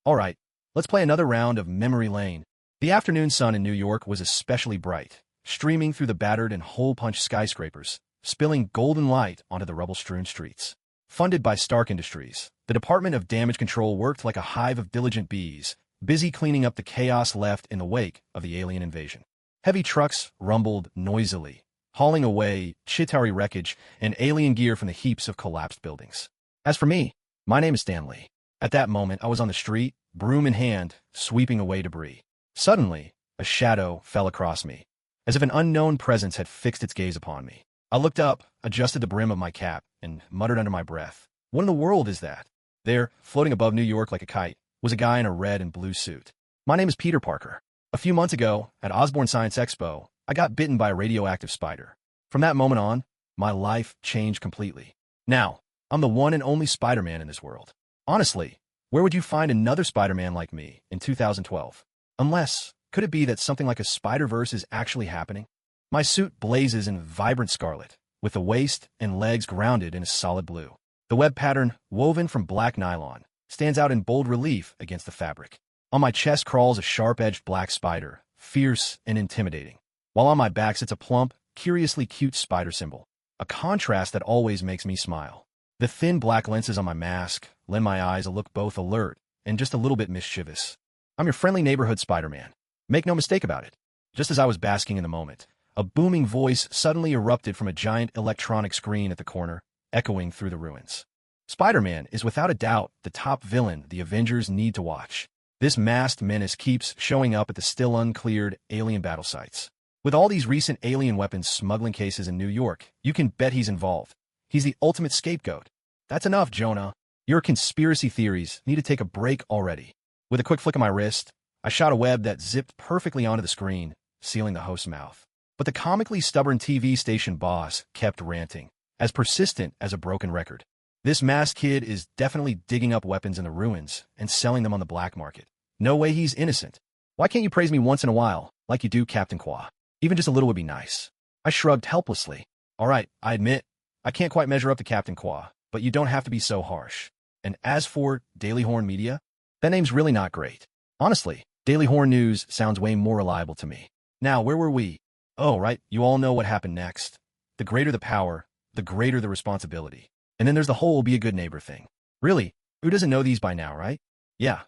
Alright, let's play another round of Memory Lane. The afternoon sun in New York was especially bright, streaming through the battered and hole-punched skyscrapers, spilling golden light onto the rubble-strewn streets. Funded by Stark Industries, the Department of Damage Control worked like a hive of diligent bees, busy cleaning up the chaos left in the wake of the alien invasion. Heavy trucks rumbled noisily, hauling away Chitauri wreckage and alien gear from the heaps of collapsed buildings. As for me, my name is Stanley. At that moment, I was on the street, broom in hand, sweeping away debris. Suddenly, a shadow fell across me, as if an unknown presence had fixed its gaze upon me. I looked up, adjusted the brim of my cap, and muttered under my breath, "What in the world is that?" There, floating above New York like a kite, was a guy in a red and blue suit. My name is Peter Parker. A few months ago, at Osborne Science Expo, I got bitten by a radioactive spider. From that moment on, my life changed completely. Now, I'm the one and only Spider-Man in this world. Honestly, where would you find another Spider-Man like me in 2012? Unless, could it be that something like a Spider-Verse is actually happening? My suit blazes in vibrant scarlet, with the waist and legs grounded in a solid blue. The web pattern, woven from black nylon, stands out in bold relief against the fabric. On my chest crawls a sharp-edged black spider, fierce and intimidating, while on my back sits a plump, curiously cute spider symbol, a contrast that always makes me smile. The thin black lenses on my mask lend my eyes a look both alert and just a little bit mischievous. I'm your friendly neighborhood Spider-Man. Make no mistake about it. Just as I was basking in the moment, a booming voice suddenly erupted from a giant electronic screen at the corner, echoing through the ruins. Spider-Man is without a doubt the top villain the Avengers need to watch. This masked menace keeps showing up at the still uncleared alien battle sites. With all these recent alien weapons smuggling cases in New York, you can bet he's involved. He's the ultimate scapegoat. That's enough, Jonah. Your conspiracy theories need to take a break already. With a quick flick of my wrist, I shot a web that zipped perfectly onto the screen, sealing the host's mouth. But the comically stubborn TV station boss kept ranting, as persistent as a broken record. This masked kid is definitely digging up weapons in the ruins and selling them on the black market. No way he's innocent. Why can't you praise me once in a while, like you do Captain Qua? Even just a little would be nice. I shrugged helplessly. All right, I admit, I can't quite measure up to Captain Qua, but you don't have to be so harsh. And as for Daily Horn Media, that name's really not great. Honestly, Daily Horn News sounds way more reliable to me. Now, where were we? Oh, right, you all know what happened next. The greater the power, the greater the responsibility. And then there's the whole be a good neighbor thing. Really, who doesn't know these by now, right? Yeah.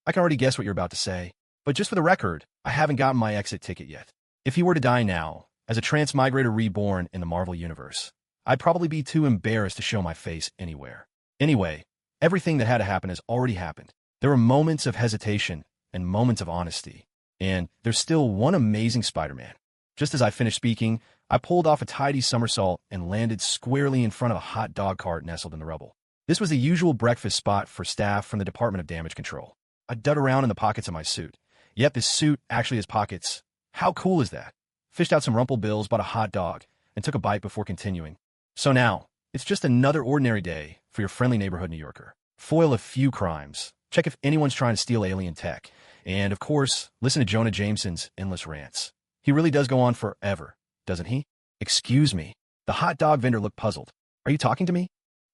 I can already guess what you're about to say. But just for the record, I haven't gotten my exit ticket yet. If he were to die now, as a transmigrator reborn in the Marvel Universe, I'd probably be too embarrassed to show my face anywhere. Anyway, everything that had to happen has already happened. There were moments of hesitation and moments of honesty. And there's still one amazing Spider-Man. Just as I finished speaking, I pulled off a tidy somersault and landed squarely in front of a hot dog cart nestled in the rubble. This was the usual breakfast spot for staff from the Department of Damage Control. I dug around in the pockets of my suit. Yep, this suit actually has pockets. How cool is that? Fished out some rumpled bills, bought a hot dog, and took a bite before continuing. So now, it's just another ordinary day for your friendly neighborhood New Yorker. Foil a few crimes, check if anyone's trying to steal alien tech, and of course, listen to Jonah Jameson's endless rants. He really does go on forever, doesn't he? Excuse me. The hot dog vendor looked puzzled. Are you talking to me?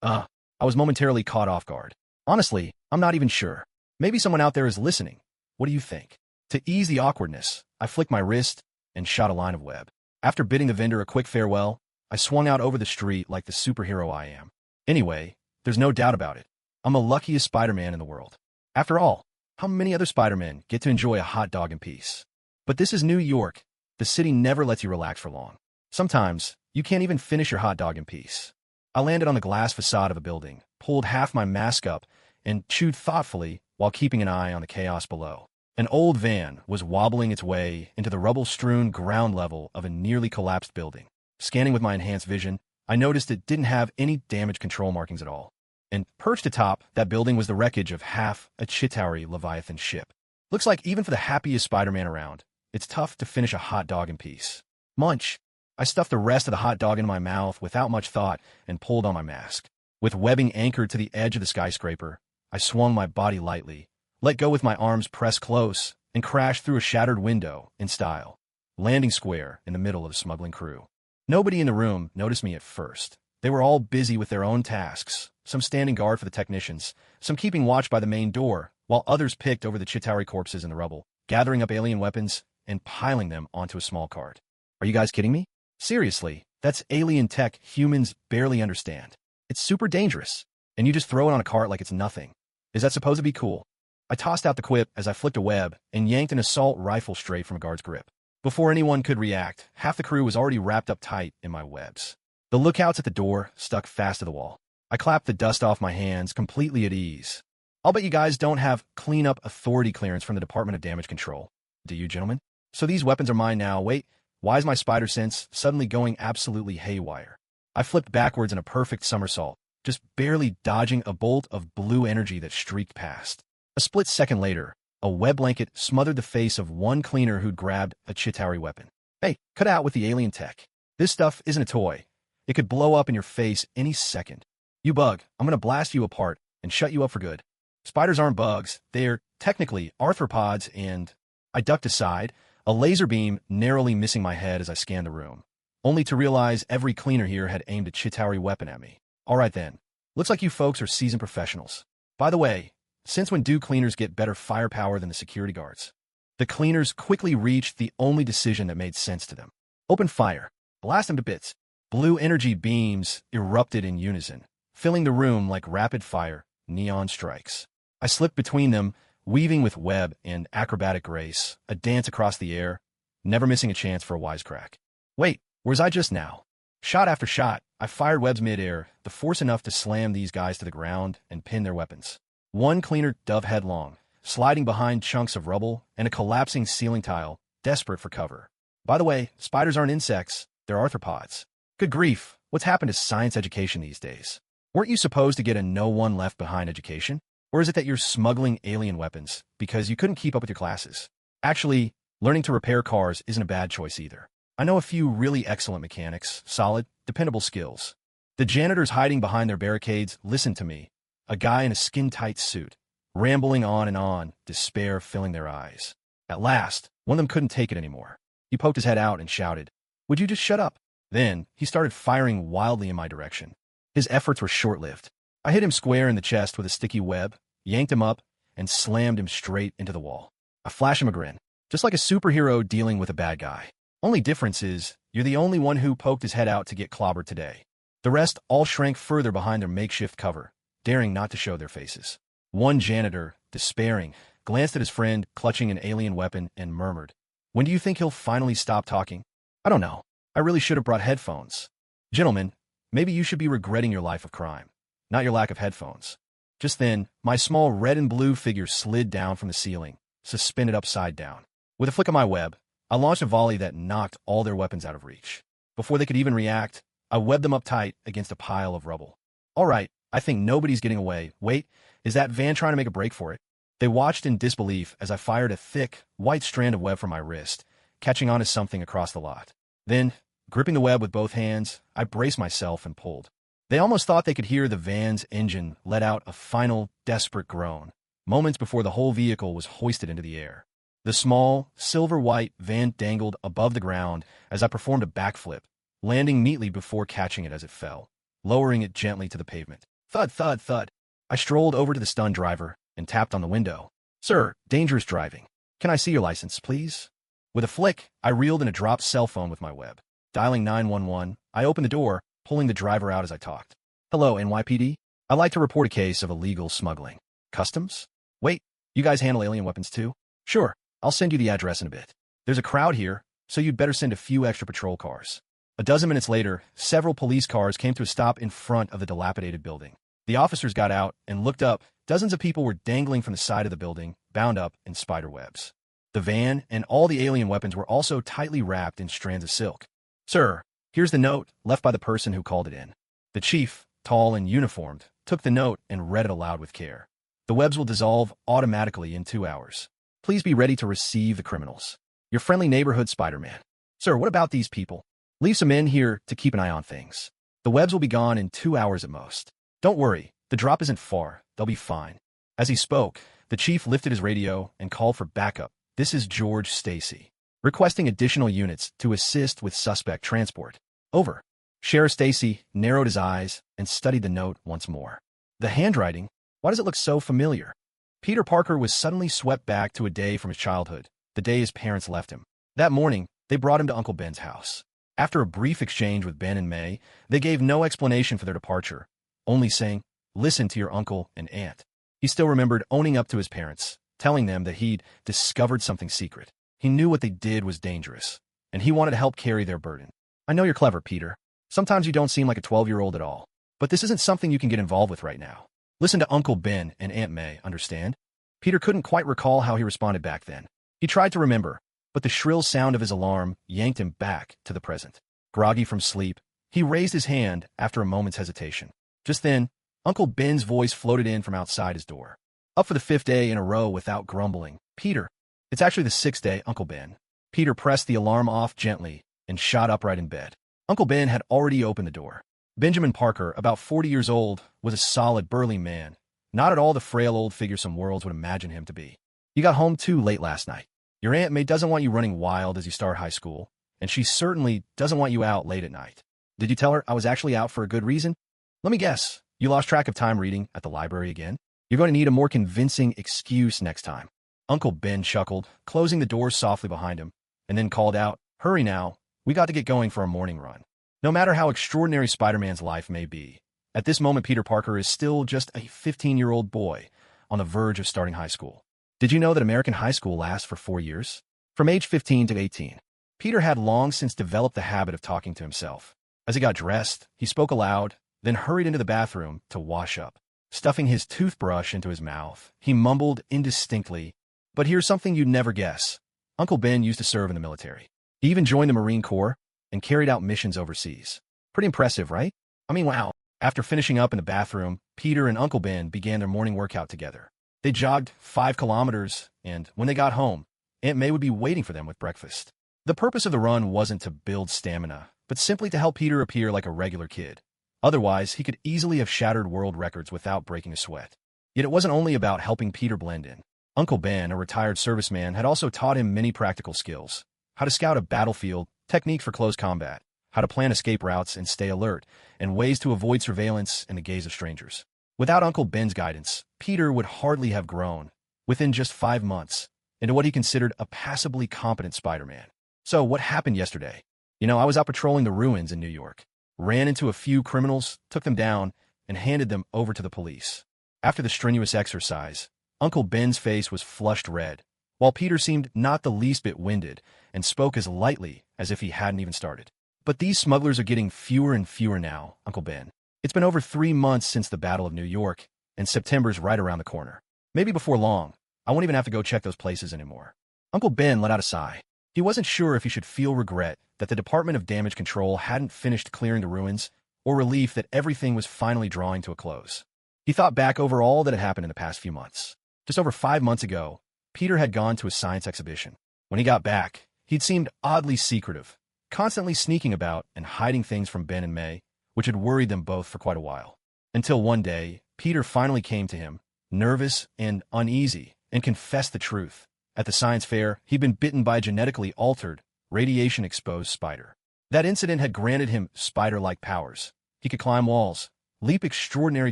I was momentarily caught off guard. Honestly, I'm not even sure. Maybe someone out there is listening. What do you think? To ease the awkwardness, I flicked my wrist and shot a line of web. After bidding the vendor a quick farewell, I swung out over the street like the superhero I am. Anyway, there's no doubt about it. I'm the luckiest Spider-Man in the world. After all, how many other Spider-Men get to enjoy a hot dog in peace? But this is New York. The city never lets you relax for long. Sometimes, you can't even finish your hot dog in peace. I landed on the glass facade of a building, pulled half my mask up, and chewed thoughtfully while keeping an eye on the chaos below. An old van was wobbling its way into the rubble-strewn ground level of a nearly collapsed building. Scanning with my enhanced vision, I noticed it didn't have any damage control markings at all. And perched atop that building was the wreckage of half a Chitauri Leviathan ship. Looks like even for the happiest Spider-Man around, it's tough to finish a hot dog in peace. Munch. I stuffed the rest of the hot dog into my mouth without much thought and pulled on my mask. With webbing anchored to the edge of the skyscraper, I swung my body lightly, let go with my arms pressed close, and crashed through a shattered window in style, landing square in the middle of the smuggling crew. Nobody in the room noticed me at first. They were all busy with their own tasks, some standing guard for the technicians, some keeping watch by the main door, while others picked over the Chitauri corpses in the rubble, gathering up alien weapons and piling them onto a small cart. Are you guys kidding me? Seriously, that's alien tech humans barely understand. It's super dangerous, and you just throw it on a cart like it's nothing. Is that supposed to be cool? I tossed out the quip as I flicked a web and yanked an assault rifle straight from a guard's grip. Before anyone could react, half the crew was already wrapped up tight in my webs. The lookouts at the door stuck fast to the wall. I clapped the dust off my hands, completely at ease. I'll bet you guys don't have cleanup authority clearance from the Department of Damage Control. Do you, gentlemen? So these weapons are mine now. Wait, why is my spider sense suddenly going absolutely haywire? I flipped backwards in a perfect somersault, just barely dodging a bolt of blue energy that streaked past. A split second later, a web blanket smothered the face of one cleaner who'd grabbed a Chitauri weapon. Hey, cut out with the alien tech. This stuff isn't a toy. It could blow up in your face any second. You bug, I'm gonna blast you apart and shut you up for good. Spiders aren't bugs. They're technically arthropods and... I ducked aside, a laser beam narrowly missing my head as I scanned the room, only to realize every cleaner here had aimed a Chitauri weapon at me. All right then. Looks like you folks are seasoned professionals. By the way, since when do cleaners get better firepower than the security guards? The cleaners quickly reached the only decision that made sense to them. Open fire. Blast them to bits. Blue energy beams erupted in unison, filling the room like rapid-fire neon strikes. I slipped between them, weaving with web and acrobatic grace, a dance across the air, never missing a chance for a wisecrack. Wait, where's I just now? Shot after shot, I fired webs mid-air, the force enough to slam these guys to the ground and pin their weapons. One cleaner dove headlong, sliding behind chunks of rubble and a collapsing ceiling tile, desperate for cover. By the way, spiders aren't insects, they're arthropods. Good grief, what's happened to science education these days? Weren't you supposed to get a no-one-left-behind education? Or is it that you're smuggling alien weapons because you couldn't keep up with your classes? Actually, learning to repair cars isn't a bad choice either. I know a few really excellent mechanics, solid, dependable skills. The janitors hiding behind their barricades listened to me, a guy in a skin-tight suit, rambling on, despair filling their eyes. At last, one of them couldn't take it anymore. He poked his head out and shouted, "Would you just shut up?" Then, he started firing wildly in my direction. His efforts were short-lived. I hit him square in the chest with a sticky web, yanked him up, and slammed him straight into the wall. I flashed him a grin, just like a superhero dealing with a bad guy. Only difference is, you're the only one who poked his head out to get clobbered today. The rest all shrank further behind their makeshift cover, daring not to show their faces. One janitor, despairing, glanced at his friend clutching an alien weapon and murmured, "When do you think he'll finally stop talking?" I don't know. I really should have brought headphones. Gentlemen, maybe you should be regretting your life of crime, not your lack of headphones. Just then, my small red and blue figure slid down from the ceiling, suspended upside down. With a flick of my web, I launched a volley that knocked all their weapons out of reach. Before they could even react, I webbed them up tight against a pile of rubble. All right, I think nobody's getting away. Wait, is that van trying to make a break for it? They watched in disbelief as I fired a thick, white strand of web from my wrist, catching onto something across the lot. Then, gripping the web with both hands, I braced myself and pulled. They almost thought they could hear the van's engine let out a final, desperate groan, moments before the whole vehicle was hoisted into the air. The small, silver-white van dangled above the ground as I performed a backflip, landing neatly before catching it as it fell, lowering it gently to the pavement. Thud, thud, thud. I strolled over to the stunned driver and tapped on the window. "Sir, dangerous driving. Can I see your license, please?" With a flick, I reeled in a dropped cell phone with my web. Dialing 911, I opened the door, pulling the driver out as I talked. "Hello, NYPD? I'd like to report a case of illegal smuggling. Customs? Wait, you guys handle alien weapons too? Sure, I'll send you the address in a bit. There's a crowd here, so you'd better send a few extra patrol cars." A dozen minutes later, several police cars came to a stop in front of the dilapidated building. The officers got out and looked up. Dozens of people were dangling from the side of the building, bound up in spider webs. The van and all the alien weapons were also tightly wrapped in strands of silk. "Sir, here's the note left by the person who called it in." The chief, tall and uniformed, took the note and read it aloud with care. "The webs will dissolve automatically in 2 hours. Please be ready to receive the criminals. Your friendly neighborhood Spider-Man." "Sir, what about these people?" "Leave some in here to keep an eye on things. The webs will be gone in 2 hours at most. Don't worry, the drop isn't far. They'll be fine." As he spoke, the chief lifted his radio and called for backup. "This is George Stacy, requesting additional units to assist with suspect transport. Over." Sheriff Stacy narrowed his eyes and studied the note once more. The handwriting, why does it look so familiar? Peter Parker was suddenly swept back to a day from his childhood, the day his parents left him. That morning, they brought him to Uncle Ben's house. After a brief exchange with Ben and May, they gave no explanation for their departure, only saying, "Listen to your uncle and aunt." He still remembered owning up to his parents, telling them that he'd discovered something secret. He knew what they did was dangerous, and he wanted to help carry their burden. "I know you're clever, Peter. Sometimes you don't seem like a 12-year-old at all. But this isn't something you can get involved with right now. Listen to Uncle Ben and Aunt May, understand?" Peter couldn't quite recall how he responded back then. He tried to remember, but the shrill sound of his alarm yanked him back to the present. Groggy from sleep, he raised his hand after a moment's hesitation. Just then, Uncle Ben's voice floated in from outside his door. "Up for the 5th day in a row without grumbling. Peter, it's actually the 6th day, Uncle Ben." Peter pressed the alarm off gently and shot upright in bed. Uncle Ben had already opened the door. Benjamin Parker, about 40 years old, was a solid, burly man, not at all the frail old figure some worlds would imagine him to be. "You got home too late last night. Your Aunt May doesn't want you running wild as you start high school, and she certainly doesn't want you out late at night. Did you tell her I was actually out for a good reason? Let me guess, you lost track of time reading at the library again? You're going to need a more convincing excuse next time." Uncle Ben chuckled, closing the door softly behind him, and then called out, "Hurry now, we got to get going for a morning run." No matter how extraordinary Spider-Man's life may be, at this moment Peter Parker is still just a 15-year-old boy on the verge of starting high school. Did you know that American high school lasts for 4 years? From age 15 to 18. Peter had long since developed the habit of talking to himself. As he got dressed, he spoke aloud, then hurried into the bathroom to wash up. Stuffing his toothbrush into his mouth, he mumbled indistinctly, "But here's something you'd never guess. Uncle Ben used to serve in the military. He even joined the Marine Corps and carried out missions overseas. Pretty impressive, right? I mean, wow." After finishing up in the bathroom, Peter and Uncle Ben began their morning workout together. They jogged 5 kilometers, and when they got home, Aunt May would be waiting for them with breakfast. The purpose of the run wasn't to build stamina, but simply to help Peter appear like a regular kid. Otherwise, he could easily have shattered world records without breaking a sweat. Yet it wasn't only about helping Peter blend in. Uncle Ben, a retired serviceman, had also taught him many practical skills: how to scout a battlefield, techniques for close combat, how to plan escape routes and stay alert, and ways to avoid surveillance and the gaze of strangers. Without Uncle Ben's guidance, Peter would hardly have grown, within just 5 months, into what he considered a passably competent Spider-Man. So what happened yesterday? I was out patrolling the ruins in New York, ran into a few criminals, took them down, and handed them over to the police. After the strenuous exercise, Uncle Ben's face was flushed red, while Peter seemed not the least bit winded and spoke as lightly as if he hadn't even started. "But these smugglers are getting fewer and fewer now, Uncle Ben. It's been over 3 months since the Battle of New York, and September's right around the corner. Maybe before long, I won't even have to go check those places anymore." Uncle Ben let out a sigh. He wasn't sure if he should feel regret that the Department of Damage Control hadn't finished clearing the ruins, or relief that everything was finally drawing to a close. He thought back over all that had happened in the past few months. Just over 5 months ago, Peter had gone to a science exhibition. When he got back, he'd seemed oddly secretive, constantly sneaking about and hiding things from Ben and May, which had worried them both for quite a while. Until one day, Peter finally came to him, nervous and uneasy, and confessed the truth. At the science fair, he'd been bitten by a genetically altered, radiation-exposed spider. That incident had granted him spider-like powers. He could climb walls, leap extraordinary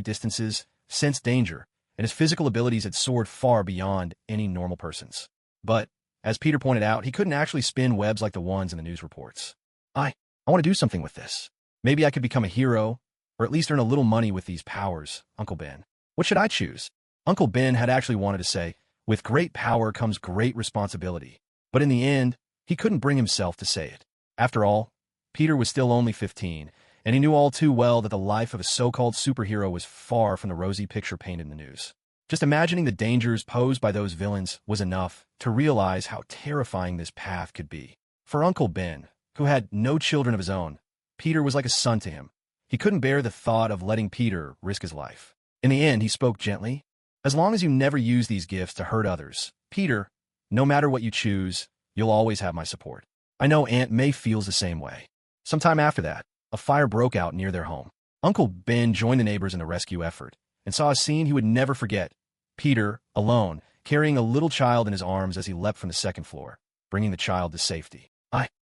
distances, sense danger, and his physical abilities had soared far beyond any normal person's. But, as Peter pointed out, he couldn't actually spin webs like the ones in the news reports. I want to do something with this. Maybe I could become a hero, or at least earn a little money with these powers, Uncle Ben. What should I choose?" Uncle Ben had actually wanted to say, "With great power comes great responsibility," but in the end, he couldn't bring himself to say it. After all, Peter was still only 15, and he knew all too well that the life of a so-called superhero was far from the rosy picture painted in the news. Just imagining the dangers posed by those villains was enough to realize how terrifying this path could be. For Uncle Ben, who had no children of his own, Peter was like a son to him. He couldn't bear the thought of letting Peter risk his life. In the end, he spoke gently. "As long as you never use these gifts to hurt others, Peter, no matter what you choose, you'll always have my support. I know Aunt May feels the same way." Sometime after that, a fire broke out near their home. Uncle Ben joined the neighbors in the rescue effort and saw a scene he would never forget. Peter, alone, carrying a little child in his arms as he leapt from the 2nd floor, bringing the child to safety.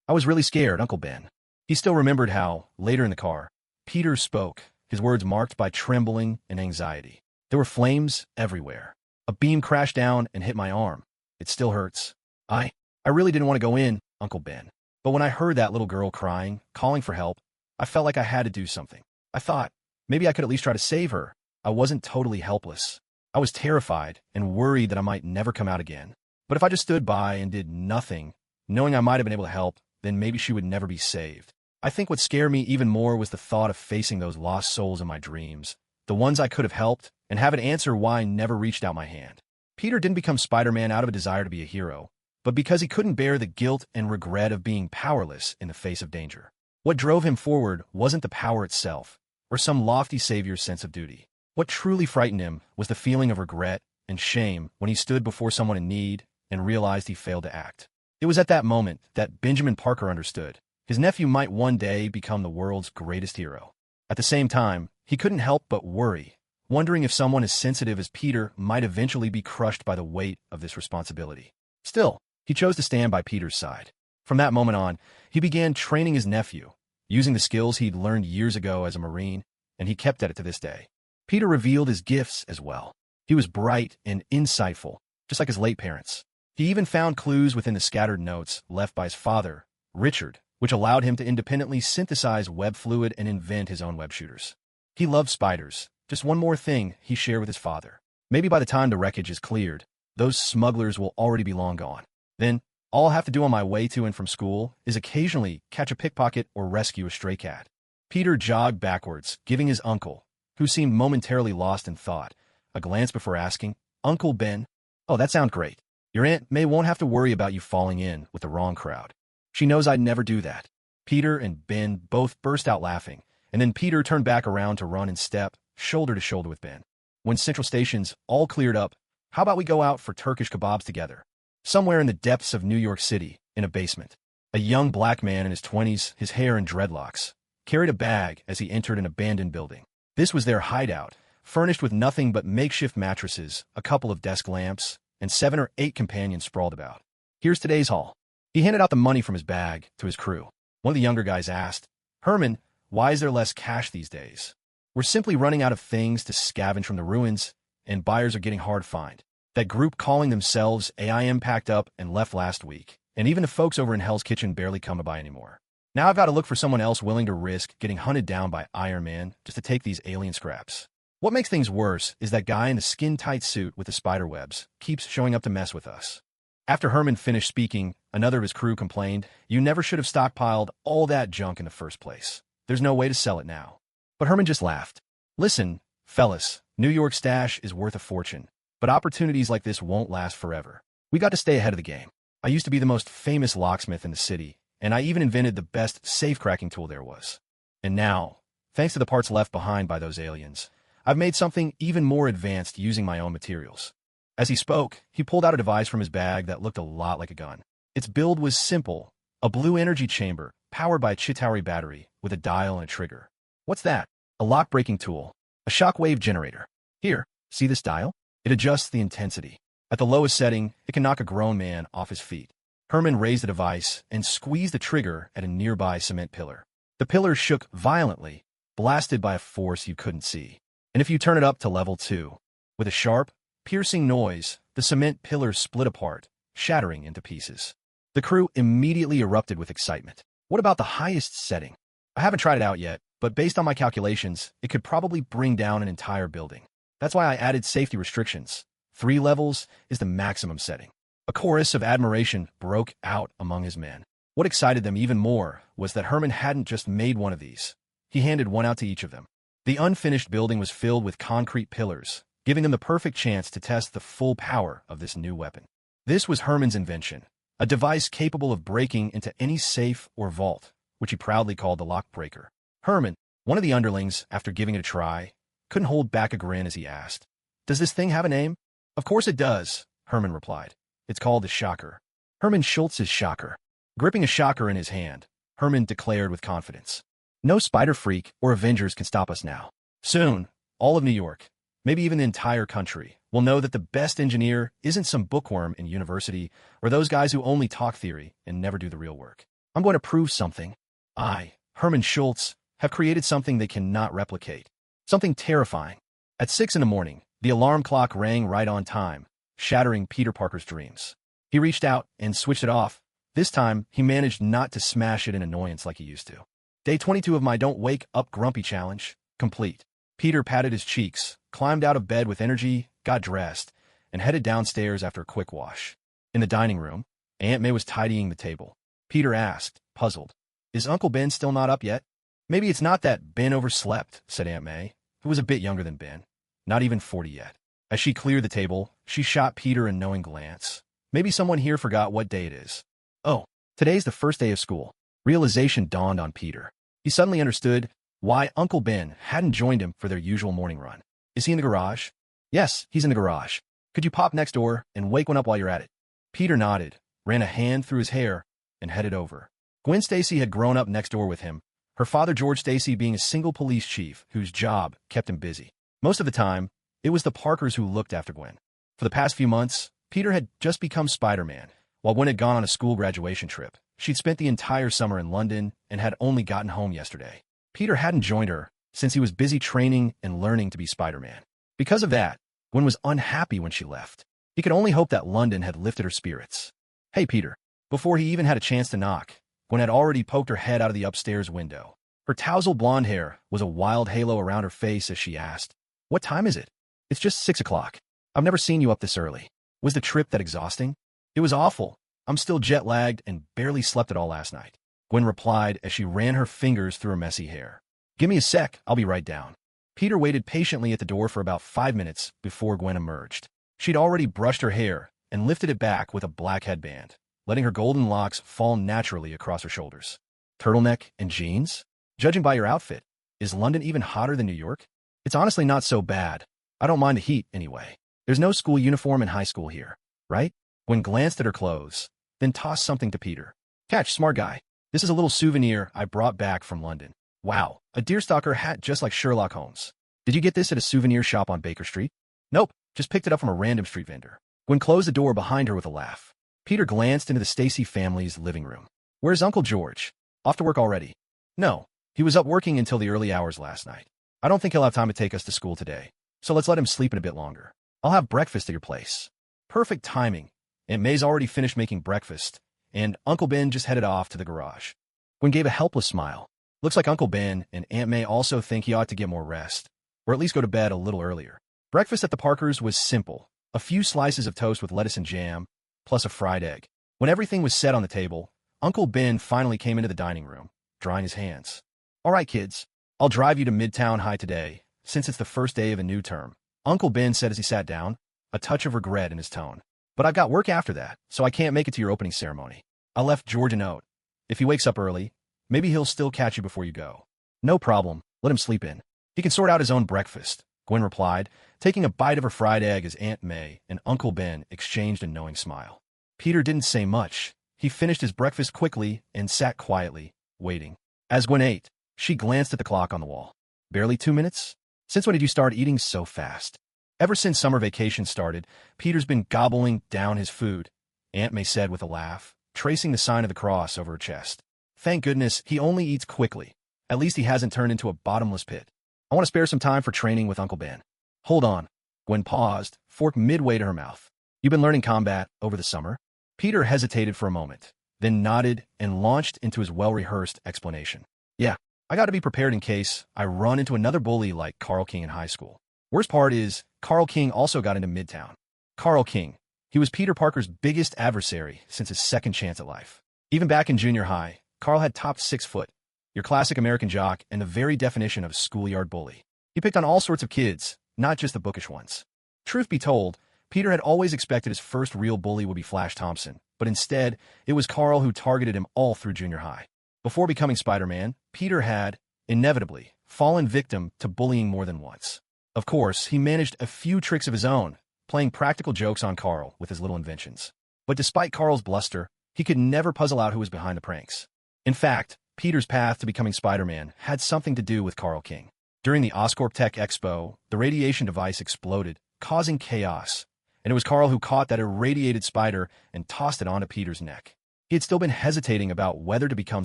I was really scared, Uncle Ben." He still remembered how, later in the car, Peter spoke, his words marked by trembling and anxiety. There were flames everywhere. A A beam crashed down and hit my arm. It still hurts. I really didn't want to go in, Uncle Ben. But when I heard that little girl crying, calling for help, I felt like I had to do something. I thought, maybe I could at least try to save her. I wasn't totally helpless. I was terrified and worried that I might never come out again. But if I just stood by and did nothing, knowing I might have been able to help, then maybe she would never be saved. I think what scared me even more was the thought of facing those lost souls in my dreams, the ones I could have helped, and have an answer why I never reached out my hand. Peter didn't become Spider-Man out of a desire to be a hero, but because he couldn't bear the guilt and regret of being powerless in the face of danger. What drove him forward wasn't the power itself, or some lofty savior's sense of duty. What truly frightened him was the feeling of regret and shame when he stood before someone in need and realized he failed to act. It was at that moment that Benjamin Parker understood his nephew might one day become the world's greatest hero. At the same time, he couldn't help but worry, wondering if someone as sensitive as Peter might eventually be crushed by the weight of this responsibility. Still, he chose to stand by Peter's side. From that moment on, he began training his nephew, using the skills he'd learned years ago as a Marine, and he kept at it to this day. Peter revealed his gifts as well. He was bright and insightful, just like his late parents. He even found clues within the scattered notes left by his father, Richard, which allowed him to independently synthesize web fluid and invent his own web shooters. He loved spiders. Just one more thing he shared with his father. Maybe by the time the wreckage is cleared, those smugglers will already be long gone. Then, all I'll have to do on my way to and from school is occasionally catch a pickpocket or rescue a stray cat. Peter jogged backwards, giving his uncle, who seemed momentarily lost in thought, a glance before asking, "Uncle Ben? Oh, that sounds great. Your Aunt May won't have to worry about you falling in with the wrong crowd. She knows I'd never do that." Peter and Ben both burst out laughing, and then Peter turned back around to run in step, shoulder to shoulder with Ben. When Central Station's all cleared up, how about we go out for Turkish kebabs together? Somewhere in the depths of New York City, in a basement, a young black man in his 20s, his hair in dreadlocks, carried a bag as he entered an abandoned building. This was their hideout, furnished with nothing but makeshift mattresses, a couple of desk lamps, and 7 or 8 companions sprawled about. "Here's today's haul." He handed out the money from his bag to his crew. One of the younger guys asked, "Herman, why is there less cash these days?" "We're simply running out of things to scavenge from the ruins, and buyers are getting hard to find. That group calling themselves AIM packed up and left last week, and even the folks over in Hell's Kitchen barely come by anymore. Now I've got to look for someone else willing to risk getting hunted down by Iron Man just to take these alien scraps." What makes things worse is that guy in the skin-tight suit with the spider webs keeps showing up to mess with us. After Herman finished speaking, another of his crew complained, "You never should have stockpiled all that junk in the first place. There's no way to sell it now." But Herman just laughed. "Listen, fellas, New York stash is worth a fortune, but opportunities like this won't last forever. We got to stay ahead of the game. I used to be the most famous locksmith in the city, and I even invented the best safe-cracking tool there was. And now, thanks to the parts left behind by those aliens, I've made something even more advanced using my own materials." As he spoke, he pulled out a device from his bag that looked a lot like a gun. Its build was simple, a blue energy chamber powered by a Chitauri battery with a dial and a trigger. "What's that?" "A lock-breaking tool. A shockwave generator. Here, see this dial? It adjusts the intensity. At the lowest setting, it can knock a grown man off his feet." Herman raised the device and squeezed the trigger at a nearby cement pillar. The pillar shook violently, blasted by a force you couldn't see. And if you turn it up to level 2, with a sharp, piercing noise, the cement pillar split apart, shattering into pieces. The crew immediately erupted with excitement. "What about the highest setting?" "I haven't tried it out yet, but based on my calculations, it could probably bring down an entire building. That's why I added safety restrictions. 3 levels is the maximum setting." A chorus of admiration broke out among his men. What excited them even more was that Herman hadn't just made one of these. He handed one out to each of them. The unfinished building was filled with concrete pillars, giving them the perfect chance to test the full power of this new weapon. This was Herman's invention, a device capable of breaking into any safe or vault, which he proudly called the Lockbreaker. Herman, one of the underlings, after giving it a try, couldn't hold back a grin as he asked, "Does this thing have a name?" "Of course it does," Herman replied. "It's called the Shocker." Herman Schultz's Shocker. Gripping a shocker in his hand, Herman declared with confidence, "No spider freak or Avengers can stop us now. Soon, all of New York, maybe even the entire country, will know that the best engineer isn't some bookworm in university or those guys who only talk theory and never do the real work. I'm going to prove something. I, Herman Schultz, have created something they cannot replicate. Something terrifying." At 6 in the morning, The alarm clock rang right on time, shattering Peter Parker's dreams. He reached out and switched it off. This time, he managed not to smash it in annoyance like he used to. Day 22 of my Don't Wake Up Grumpy challenge, complete. Peter patted his cheeks, climbed out of bed with energy, got dressed, and headed downstairs after a quick wash. In the dining room, Aunt May was tidying the table. Peter asked, puzzled, "Is Uncle Ben still not up yet?" "Maybe it's not that Ben overslept," said Aunt May, who was a bit younger than Ben. Not even 40 yet. As she cleared the table, she shot Peter a knowing glance. Maybe someone here forgot what day it is. Oh, today's the first day of school. Realization dawned on Peter. He suddenly understood why Uncle Ben hadn't joined him for their usual morning run. Is he in the garage? Yes, he's in the garage. Could you pop next door and wake one up while you're at it? Peter nodded, ran a hand through his hair, and headed over. Gwen Stacy had grown up next door with him, her father George Stacy being a single police chief whose job kept him busy. Most of the time, it was the Parkers who looked after Gwen. For the past few months, Peter had just become Spider-Man. While Gwen had gone on a school graduation trip, she'd spent the entire summer in London and had only gotten home yesterday. Peter hadn't joined her since he was busy training and learning to be Spider-Man. Because of that, Gwen was unhappy when she left. He could only hope that London had lifted her spirits. "Hey, Peter." Before he even had a chance to knock, Gwen had already poked her head out of the upstairs window. Her tousled blonde hair was a wild halo around her face as she asked, "What time is it?" "It's just 6 o'clock. I've never seen you up this early." "Was the trip that exhausting?" "It was awful. I'm still jet-lagged and barely slept at all last night," Gwen replied as she ran her fingers through her messy hair. "Give me a sec, I'll be right down." Peter waited patiently at the door for about 5 minutes before Gwen emerged. She'd already brushed her hair and lifted it back with a black headband, letting her golden locks fall naturally across her shoulders. "Turtleneck and jeans? Judging by your outfit, is London even hotter than New York?" "It's honestly not so bad. I don't mind the heat, anyway. There's no school uniform in high school here, right?" Gwen glanced at her clothes, then tossed something to Peter. "Catch, smart guy. This is a little souvenir I brought back from London." "Wow, a deerstalker hat just like Sherlock Holmes. Did you get this at a souvenir shop on Baker Street?" "Nope, just picked it up from a random street vendor." Gwen closed the door behind her with a laugh. Peter glanced into the Stacy family's living room. "Where's Uncle George? Off to work already?" "No, he was up working until the early hours last night. I don't think he'll have time to take us to school today, so let's let him sleep in a bit longer. I'll have breakfast at your place." Perfect timing. Aunt May's already finished making breakfast, and Uncle Ben just headed off to the garage. Gwen gave a helpless smile. Looks like Uncle Ben and Aunt May also think he ought to get more rest, or at least go to bed a little earlier. Breakfast at the Parkers was simple. A few slices of toast with lettuce and jam, plus a fried egg. When everything was set on the table, Uncle Ben finally came into the dining room, drying his hands. "All right, kids, I'll drive you to Midtown High today, since it's the first day of a new term," Uncle Ben said as he sat down, a touch of regret in his tone. "But I've got work after that, so I can't make it to your opening ceremony. I left George a note. If he wakes up early, maybe he'll still catch you before you go." "No problem. Let him sleep in. He can sort out his own breakfast," Gwen replied, taking a bite of her fried egg as Aunt May and Uncle Ben exchanged a knowing smile. Peter didn't say much. He finished his breakfast quickly and sat quietly, waiting. As Gwen ate, she glanced at the clock on the wall. "Barely 2 minutes? Since when did you start eating so fast?" "Ever since summer vacation started, Peter's been gobbling down his food," Aunt May said with a laugh, tracing the sign of the cross over her chest. "Thank goodness he only eats quickly. At least he hasn't turned into a bottomless pit. I want to spare some time for training with Uncle Ben." "Hold on." Gwen paused, fork midway to her mouth. "You've been learning combat over the summer?" Peter hesitated for a moment, then nodded and launched into his well-rehearsed explanation. "Yeah, I got to be prepared in case I run into another bully like Carl King in high school. Worst part is, Carl King also got into Midtown." Carl King. He was Peter Parker's biggest adversary since his second chance at life. Even back in junior high, Carl had topped 6 foot, your classic American jock and the very definition of a schoolyard bully. He picked on all sorts of kids, not just the bookish ones. Truth be told, Peter had always expected his first real bully would be Flash Thompson, but instead, it was Carl who targeted him all through junior high. Before becoming Spider-Man, Peter had, inevitably, fallen victim to bullying more than once. Of course, he managed a few tricks of his own, playing practical jokes on Carl with his little inventions. But despite Carl's bluster, he could never puzzle out who was behind the pranks. In fact, Peter's path to becoming Spider-Man had something to do with Carl King. During the Oscorp Tech Expo, the radiation device exploded, causing chaos, and it was Carl who caught that irradiated spider and tossed it onto Peter's neck. He had still been hesitating about whether to become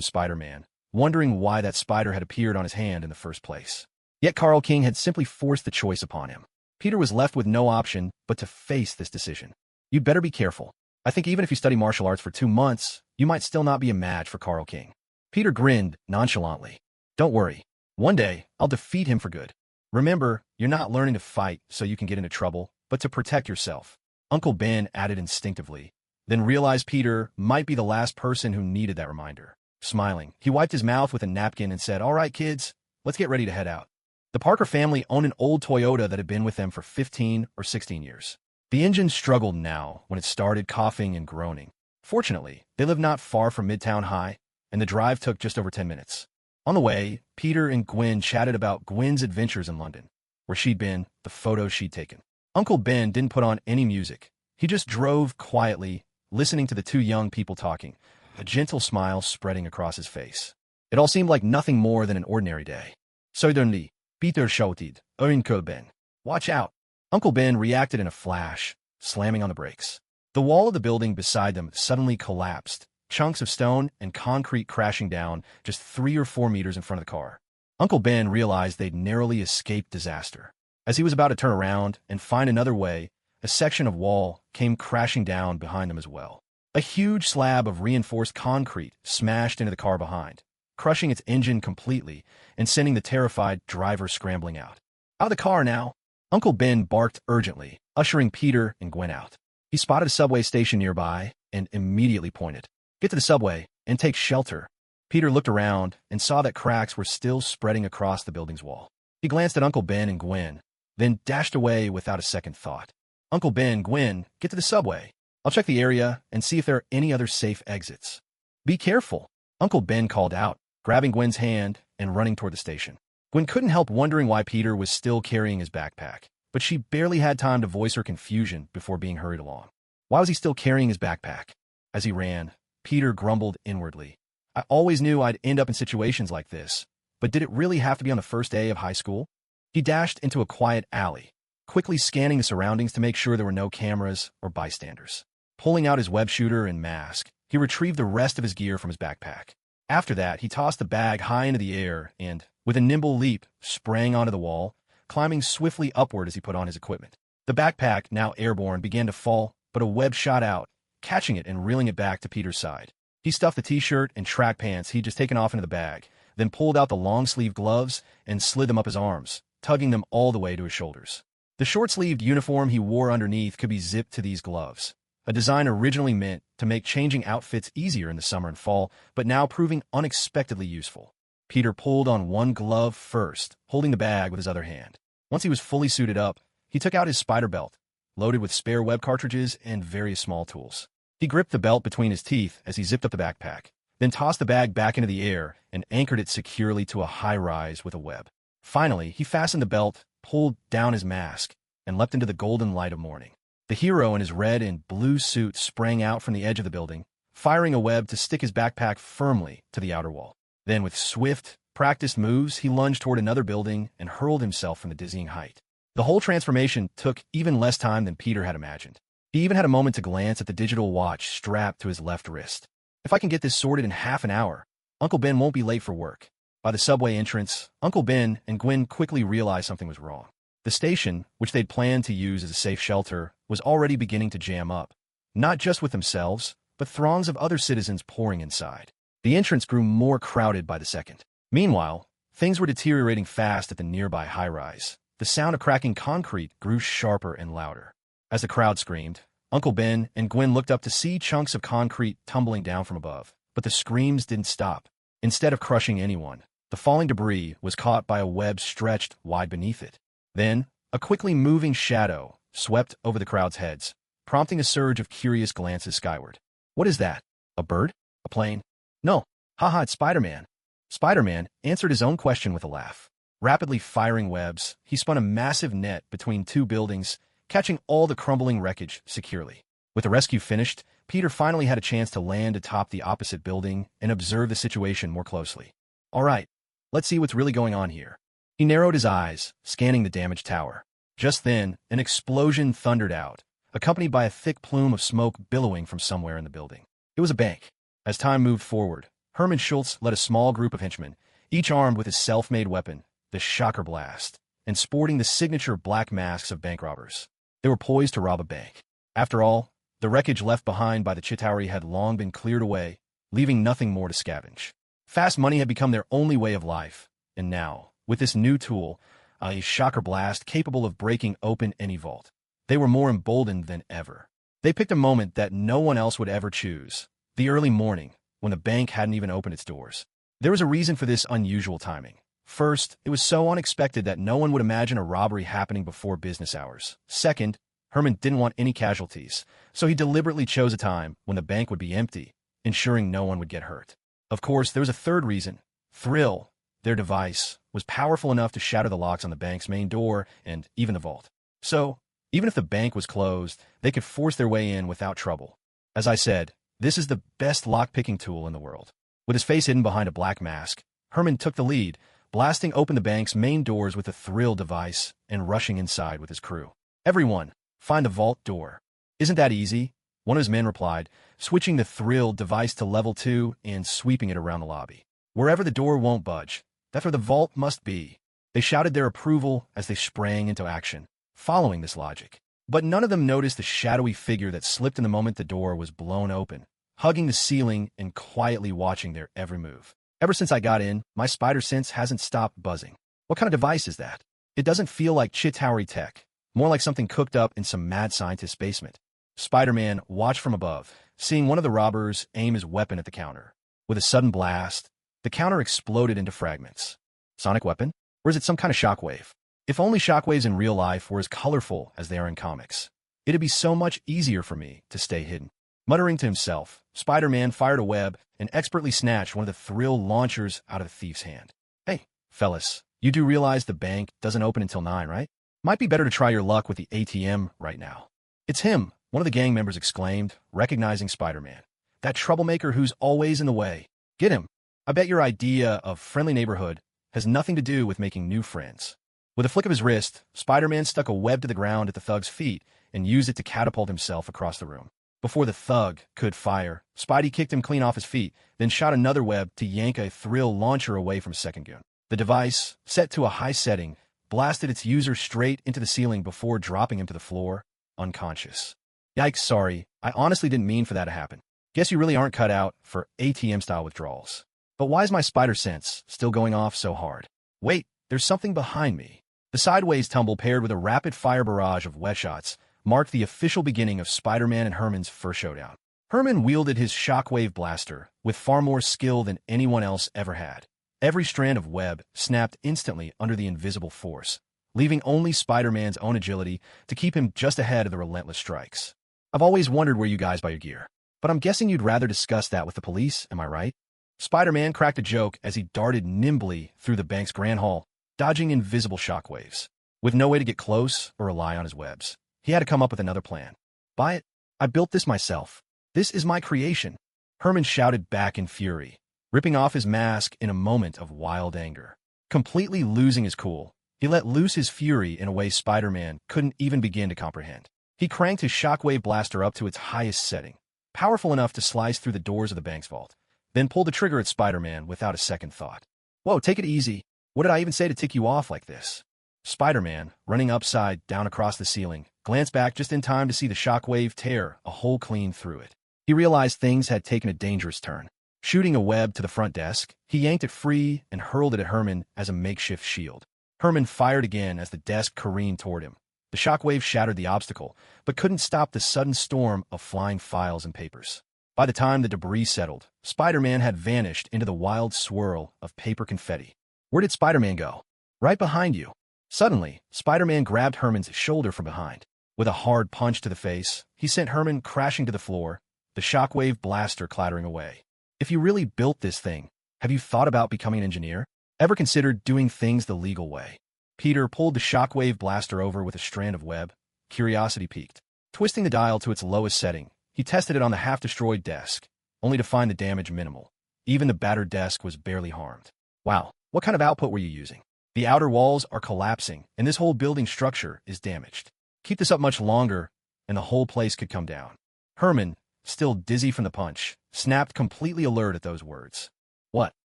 Spider-Man, wondering why that spider had appeared on his hand in the first place. Yet Carl King had simply forced the choice upon him. Peter was left with no option but to face this decision. You'd better be careful. I think even if you study martial arts for 2 months, you might still not be a match for Carl King. Peter grinned nonchalantly. Don't worry. One day, I'll defeat him for good. Remember, you're not learning to fight so you can get into trouble, but to protect yourself. Uncle Ben added instinctively, then realized Peter might be the last person who needed that reminder. Smiling, he wiped his mouth with a napkin and said, "All right, kids, let's get ready to head out." The Parker family owned an old Toyota that had been with them for 15 or 16 years. The engine struggled now when it started coughing and groaning. Fortunately, they lived not far from Midtown High, and the drive took just over 10 minutes. On the way, Peter and Gwen chatted about Gwen's adventures in London, where she'd been, the photos she'd taken. Uncle Ben didn't put on any music. He just drove quietly, listening to the two young people talking, a gentle smile spreading across his face. It all seemed like nothing more than an ordinary day. Suddenly, Peter shouted, "Uncle Ben, watch out!" Uncle Ben reacted in a flash, slamming on the brakes. The wall of the building beside them suddenly collapsed, chunks of stone and concrete crashing down just 3 or 4 meters in front of the car. Uncle Ben realized they'd narrowly escaped disaster. As he was about to turn around and find another way, a section of wall came crashing down behind them as well. A huge slab of reinforced concrete smashed into the car behind, crushing its engine completely and sending the terrified driver scrambling out. "Out of the car now!" Uncle Ben barked urgently, ushering Peter and Gwen out. He spotted a subway station nearby and immediately pointed. "Get to the subway and take shelter." Peter looked around and saw that cracks were still spreading across the building's wall. He glanced at Uncle Ben and Gwen, then dashed away without a second thought. "Uncle Ben, Gwen, get to the subway. I'll check the area and see if there are any other safe exits." "Be careful," Uncle Ben called out, grabbing Gwen's hand and running toward the station. Gwen couldn't help wondering why Peter was still carrying his backpack, but she barely had time to voice her confusion before being hurried along. Why was he still carrying his backpack? As he ran, Peter grumbled inwardly. "I always knew I'd end up in situations like this, but did it really have to be on the first day of high school?" He dashed into a quiet alley, quickly scanning the surroundings to make sure there were no cameras or bystanders. Pulling out his web shooter and mask, he retrieved the rest of his gear from his backpack. After that, he tossed the bag high into the air and, with a nimble leap, sprang onto the wall, climbing swiftly upward as he put on his equipment. The backpack, now airborne, began to fall, but a web shot out, catching it and reeling it back to Peter's side. He stuffed the t-shirt and track pants he'd just taken off into the bag, then pulled out the long-sleeved gloves and slid them up his arms, tugging them all the way to his shoulders. The short-sleeved uniform he wore underneath could be zipped to these gloves, a design originally meant to make changing outfits easier in the summer and fall, but now proving unexpectedly useful. Peter pulled on one glove first, holding the bag with his other hand. Once he was fully suited up, he took out his spider belt, loaded with spare web cartridges and various small tools. He gripped the belt between his teeth as he zipped up the backpack, then tossed the bag back into the air and anchored it securely to a high-rise with a web. Finally, he fastened the belt, pulled down his mask, and leapt into the golden light of morning. The hero in his red and blue suit sprang out from the edge of the building, firing a web to stick his backpack firmly to the outer wall. Then, with swift, practiced moves, he lunged toward another building and hurled himself from the dizzying height. The whole transformation took even less time than Peter had imagined. He even had a moment to glance at the digital watch strapped to his left wrist. "If I can get this sorted in half an hour, Uncle Ben won't be late for work." By the subway entrance, Uncle Ben and Gwen quickly realized something was wrong. The station, which they'd planned to use as a safe shelter, was already beginning to jam up, not just with themselves, but throngs of other citizens pouring inside. The entrance grew more crowded by the second. Meanwhile, things were deteriorating fast at the nearby high-rise. The sound of cracking concrete grew sharper and louder. As the crowd screamed, Uncle Ben and Gwen looked up to see chunks of concrete tumbling down from above. But the screams didn't stop. Instead of crushing anyone, the falling debris was caught by a web stretched wide beneath it. Then, a quickly moving shadow swept over the crowd's heads, prompting a surge of curious glances skyward. "What is that? A bird? A plane? No. Haha, it's Spider-Man." Spider-Man answered his own question with a laugh. Rapidly firing webs, he spun a massive net between two buildings, catching all the crumbling wreckage securely. With the rescue finished, Peter finally had a chance to land atop the opposite building and observe the situation more closely. "All right, let's see what's really going on here." He narrowed his eyes, scanning the damaged tower. Just then, an explosion thundered out, accompanied by a thick plume of smoke billowing from somewhere in the building. It was a bank. As time moved forward, Hermann Schultz led a small group of henchmen, each armed with his self-made weapon, the Shocker Blast, and sporting the signature black masks of bank robbers. They were poised to rob a bank. After all, the wreckage left behind by the Chitauri had long been cleared away, leaving nothing more to scavenge. Fast money had become their only way of life, and now, with this new tool, a shocker blast capable of breaking open any vault, they were more emboldened than ever. They picked a moment that no one else would ever choose, the early morning, when the bank hadn't even opened its doors. There was a reason for this unusual timing. First, it was so unexpected that no one would imagine a robbery happening before business hours. Second, Herman didn't want any casualties, so he deliberately chose a time when the bank would be empty, ensuring no one would get hurt. Of course, there was a third reason. Thrill, their device, was powerful enough to shatter the locks on the bank's main door and even the vault. So, even if the bank was closed, they could force their way in without trouble. As I said, this is the best lock-picking tool in the world. With his face hidden behind a black mask, Herman took the lead, blasting open the bank's main doors with the Thrill device and rushing inside with his crew. "Everyone, find the vault door." "Isn't that easy?" one of his men replied, switching the Thrill device to level 2 and sweeping it around the lobby. "Wherever the door won't budge, that's where the vault must be." They shouted their approval as they sprang into action, following this logic. But none of them noticed the shadowy figure that slipped in the moment the door was blown open, hugging the ceiling and quietly watching their every move. "Ever since I got in, my spider sense hasn't stopped buzzing." "What kind of device is that?" "It doesn't feel like Chitauri tech, more like something cooked up in some mad scientist's basement." Spider-Man watched from above, seeing one of the robbers aim his weapon at the counter. With a sudden blast, the counter exploded into fragments. Sonic weapon? Or is it some kind of shockwave? If only shockwaves in real life were as colorful as they are in comics, it'd be so much easier for me to stay hidden. Muttering to himself, Spider-Man fired a web and expertly snatched one of the Thrill launchers out of the thief's hand. "Hey, fellas, you do realize the bank doesn't open until 9, right? Might be better to try your luck with the ATM right now." "It's him," one of the gang members exclaimed, recognizing Spider-Man. "That troublemaker who's always in the way. Get him." "I bet your idea of friendly neighborhood has nothing to do with making new friends." With a flick of his wrist, Spider-Man stuck a web to the ground at the thug's feet and used it to catapult himself across the room. Before the thug could fire, Spidey kicked him clean off his feet, then shot another web to yank a Thrill launcher away from Second Goon. The device, set to a high setting, blasted its user straight into the ceiling before dropping him to the floor, unconscious. "Yikes, sorry, I honestly didn't mean for that to happen. Guess you really aren't cut out for ATM-style withdrawals. But why is my spider sense still going off so hard? Wait, there's something behind me." The sideways tumble paired with a rapid-fire barrage of wet shots marked the official beginning of Spider-Man and Herman's first showdown. Herman wielded his shockwave blaster with far more skill than anyone else ever had. Every strand of web snapped instantly under the invisible force, leaving only Spider-Man's own agility to keep him just ahead of the relentless strikes. "I've always wondered where you guys buy your gear, but I'm guessing you'd rather discuss that with the police, am I right?" Spider-Man cracked a joke as he darted nimbly through the bank's grand hall, dodging invisible shockwaves. With no way to get close or rely on his webs, he had to come up with another plan. "Buy it. I built this myself. This is my creation," Herman shouted back in fury, ripping off his mask in a moment of wild anger. Completely losing his cool, he let loose his fury in a way Spider-Man couldn't even begin to comprehend. He cranked his shockwave blaster up to its highest setting, powerful enough to slice through the doors of the bank's vault, then pulled the trigger at Spider-Man without a second thought. "Whoa, take it easy. What did I even say to tick you off like this?" Spider-Man, running upside down across the ceiling, glanced back just in time to see the shockwave tear a hole clean through it. He realized things had taken a dangerous turn. Shooting a web to the front desk, he yanked it free and hurled it at Herman as a makeshift shield. Herman fired again as the desk careened toward him. The shockwave shattered the obstacle, but couldn't stop the sudden storm of flying files and papers. By the time the debris settled, Spider-Man had vanished into the wild swirl of paper confetti. "Where did Spider-Man go?" "Right behind you." Suddenly, Spider-Man grabbed Herman's shoulder from behind. With a hard punch to the face, he sent Herman crashing to the floor, the shockwave blaster clattering away. "If you really built this thing, have you thought about becoming an engineer? Ever considered doing things the legal way?" Peter pulled the shockwave blaster over with a strand of web, curiosity piqued. Twisting the dial to its lowest setting, he tested it on the half-destroyed desk, only to find the damage minimal. Even the battered desk was barely harmed. "Wow, what kind of output were you using? The outer walls are collapsing, and this whole building structure is damaged. Keep this up much longer, and the whole place could come down." Herman, still dizzy from the punch, snapped, completely alert at those words. "What?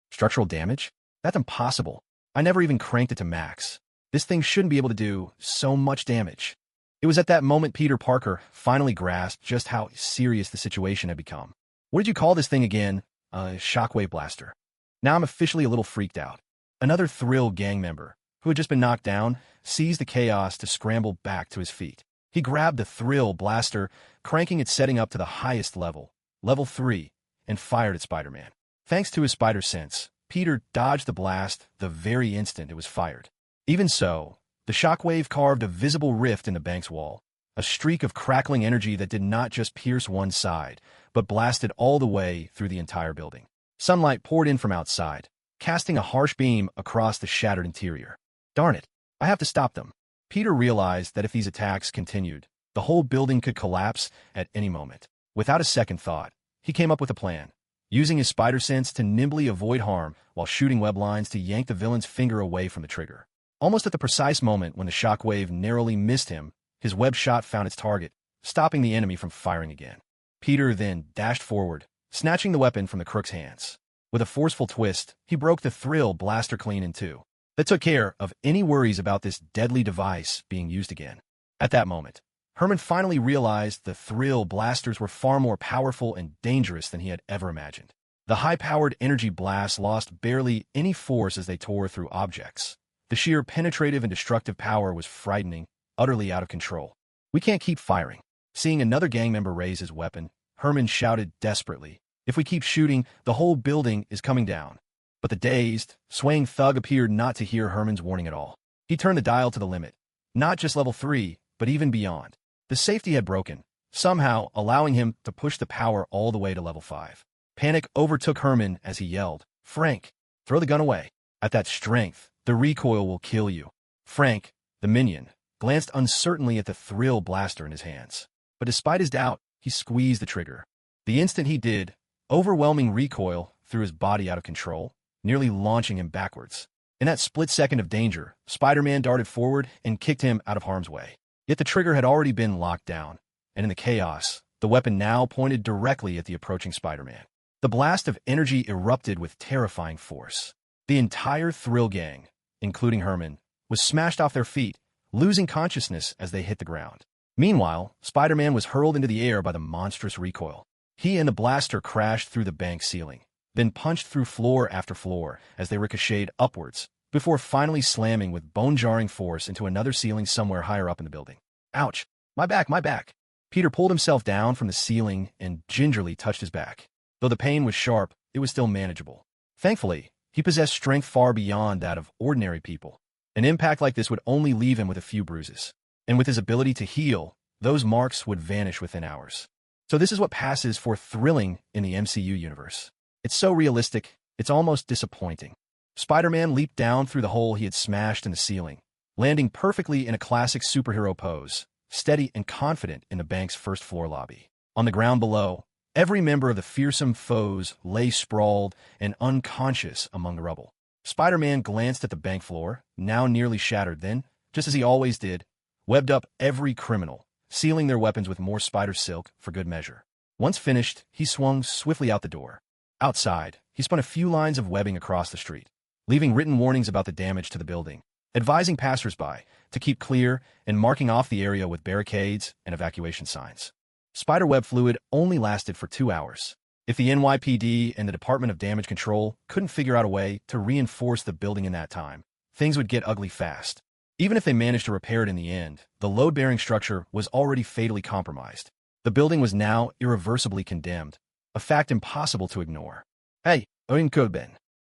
Structural damage? That's impossible. I never even cranked it to max." This thing shouldn't be able to do so much damage. It was at that moment Peter Parker finally grasped just how serious the situation had become. What did you call this thing again? A shockwave blaster. Now I'm officially a little freaked out. Another Thrill gang member, who had just been knocked down, seized the chaos to scramble back to his feet. He grabbed the Thrill blaster, cranking its setting up to the highest level, level 3, and fired at Spider-Man. Thanks to his spider sense, Peter dodged the blast the very instant it was fired. Even so, the shockwave carved a visible rift in the bank's wall, a streak of crackling energy that did not just pierce one side, but blasted all the way through the entire building. Sunlight poured in from outside, casting a harsh beam across the shattered interior. Darn it, I have to stop them. Peter realized that if these attacks continued, the whole building could collapse at any moment. Without a second thought, he came up with a plan, using his spider sense to nimbly avoid harm while shooting web lines to yank the villain's finger away from the trigger. Almost at the precise moment when the shockwave narrowly missed him, his web shot found its target, stopping the enemy from firing again. Peter then dashed forward, snatching the weapon from the crook's hands. With a forceful twist, he broke the Thrill blaster clean in two. That took care of any worries about this deadly device being used again. At that moment, Herman finally realized the Thrill blasters were far more powerful and dangerous than he had ever imagined. The high-powered energy blasts lost barely any force as they tore through objects. The sheer penetrative and destructive power was frightening, utterly out of control. We can't keep firing. Seeing another gang member raise his weapon, Herman shouted desperately, "If we keep shooting, the whole building is coming down." But the dazed, swaying thug appeared not to hear Herman's warning at all. He turned the dial to the limit. Not just level 3, but even beyond. The safety had broken, somehow allowing him to push the power all the way to level 5. Panic overtook Herman as he yelled, "Frank, throw the gun away. At that strength, the recoil will kill you." Frank, the minion, glanced uncertainly at the Thrill blaster in his hands. But despite his doubt, he squeezed the trigger. The instant he did, overwhelming recoil threw his body out of control, nearly launching him backwards. In that split second of danger, Spider-Man darted forward and kicked him out of harm's way. Yet the trigger had already been locked down, and in the chaos, the weapon now pointed directly at the approaching Spider-Man. The blast of energy erupted with terrifying force. The entire Thrill gang, including Herman, was smashed off their feet, losing consciousness as they hit the ground. Meanwhile, Spider-Man was hurled into the air by the monstrous recoil. He and the blaster crashed through the bank ceiling, then punched through floor after floor as they ricocheted upwards, before finally slamming with bone-jarring force into another ceiling somewhere higher up in the building. Ouch! My back, my back! Peter pulled himself down from the ceiling and gingerly touched his back. Though the pain was sharp, it was still manageable. Thankfully, he possessed strength far beyond that of ordinary people. An impact like this would only leave him with a few bruises. And with his ability to heal, those marks would vanish within hours. So this is what passes for thrilling in the MCU universe. It's so realistic, it's almost disappointing. Spider-Man leaped down through the hole he had smashed in the ceiling, landing perfectly in a classic superhero pose, steady and confident in the bank's first-floor lobby. On the ground below, every member of the fearsome foes lay sprawled and unconscious among the rubble. Spider-Man glanced at the bank floor, now nearly shattered, then, just as he always did, webbed up every criminal, sealing their weapons with more spider silk for good measure. Once finished, he swung swiftly out the door. Outside, he spun a few lines of webbing across the street, leaving written warnings about the damage to the building, advising passersby to keep clear and marking off the area with barricades and evacuation signs. Spiderweb fluid only lasted for 2 hours. If the NYPD and the Department of Damage Control couldn't figure out a way to reinforce the building in that time, things would get ugly fast. Even if they managed to repair it in the end, the load-bearing structure was already fatally compromised. The building was now irreversibly condemned, a fact impossible to ignore. Hey, Ben,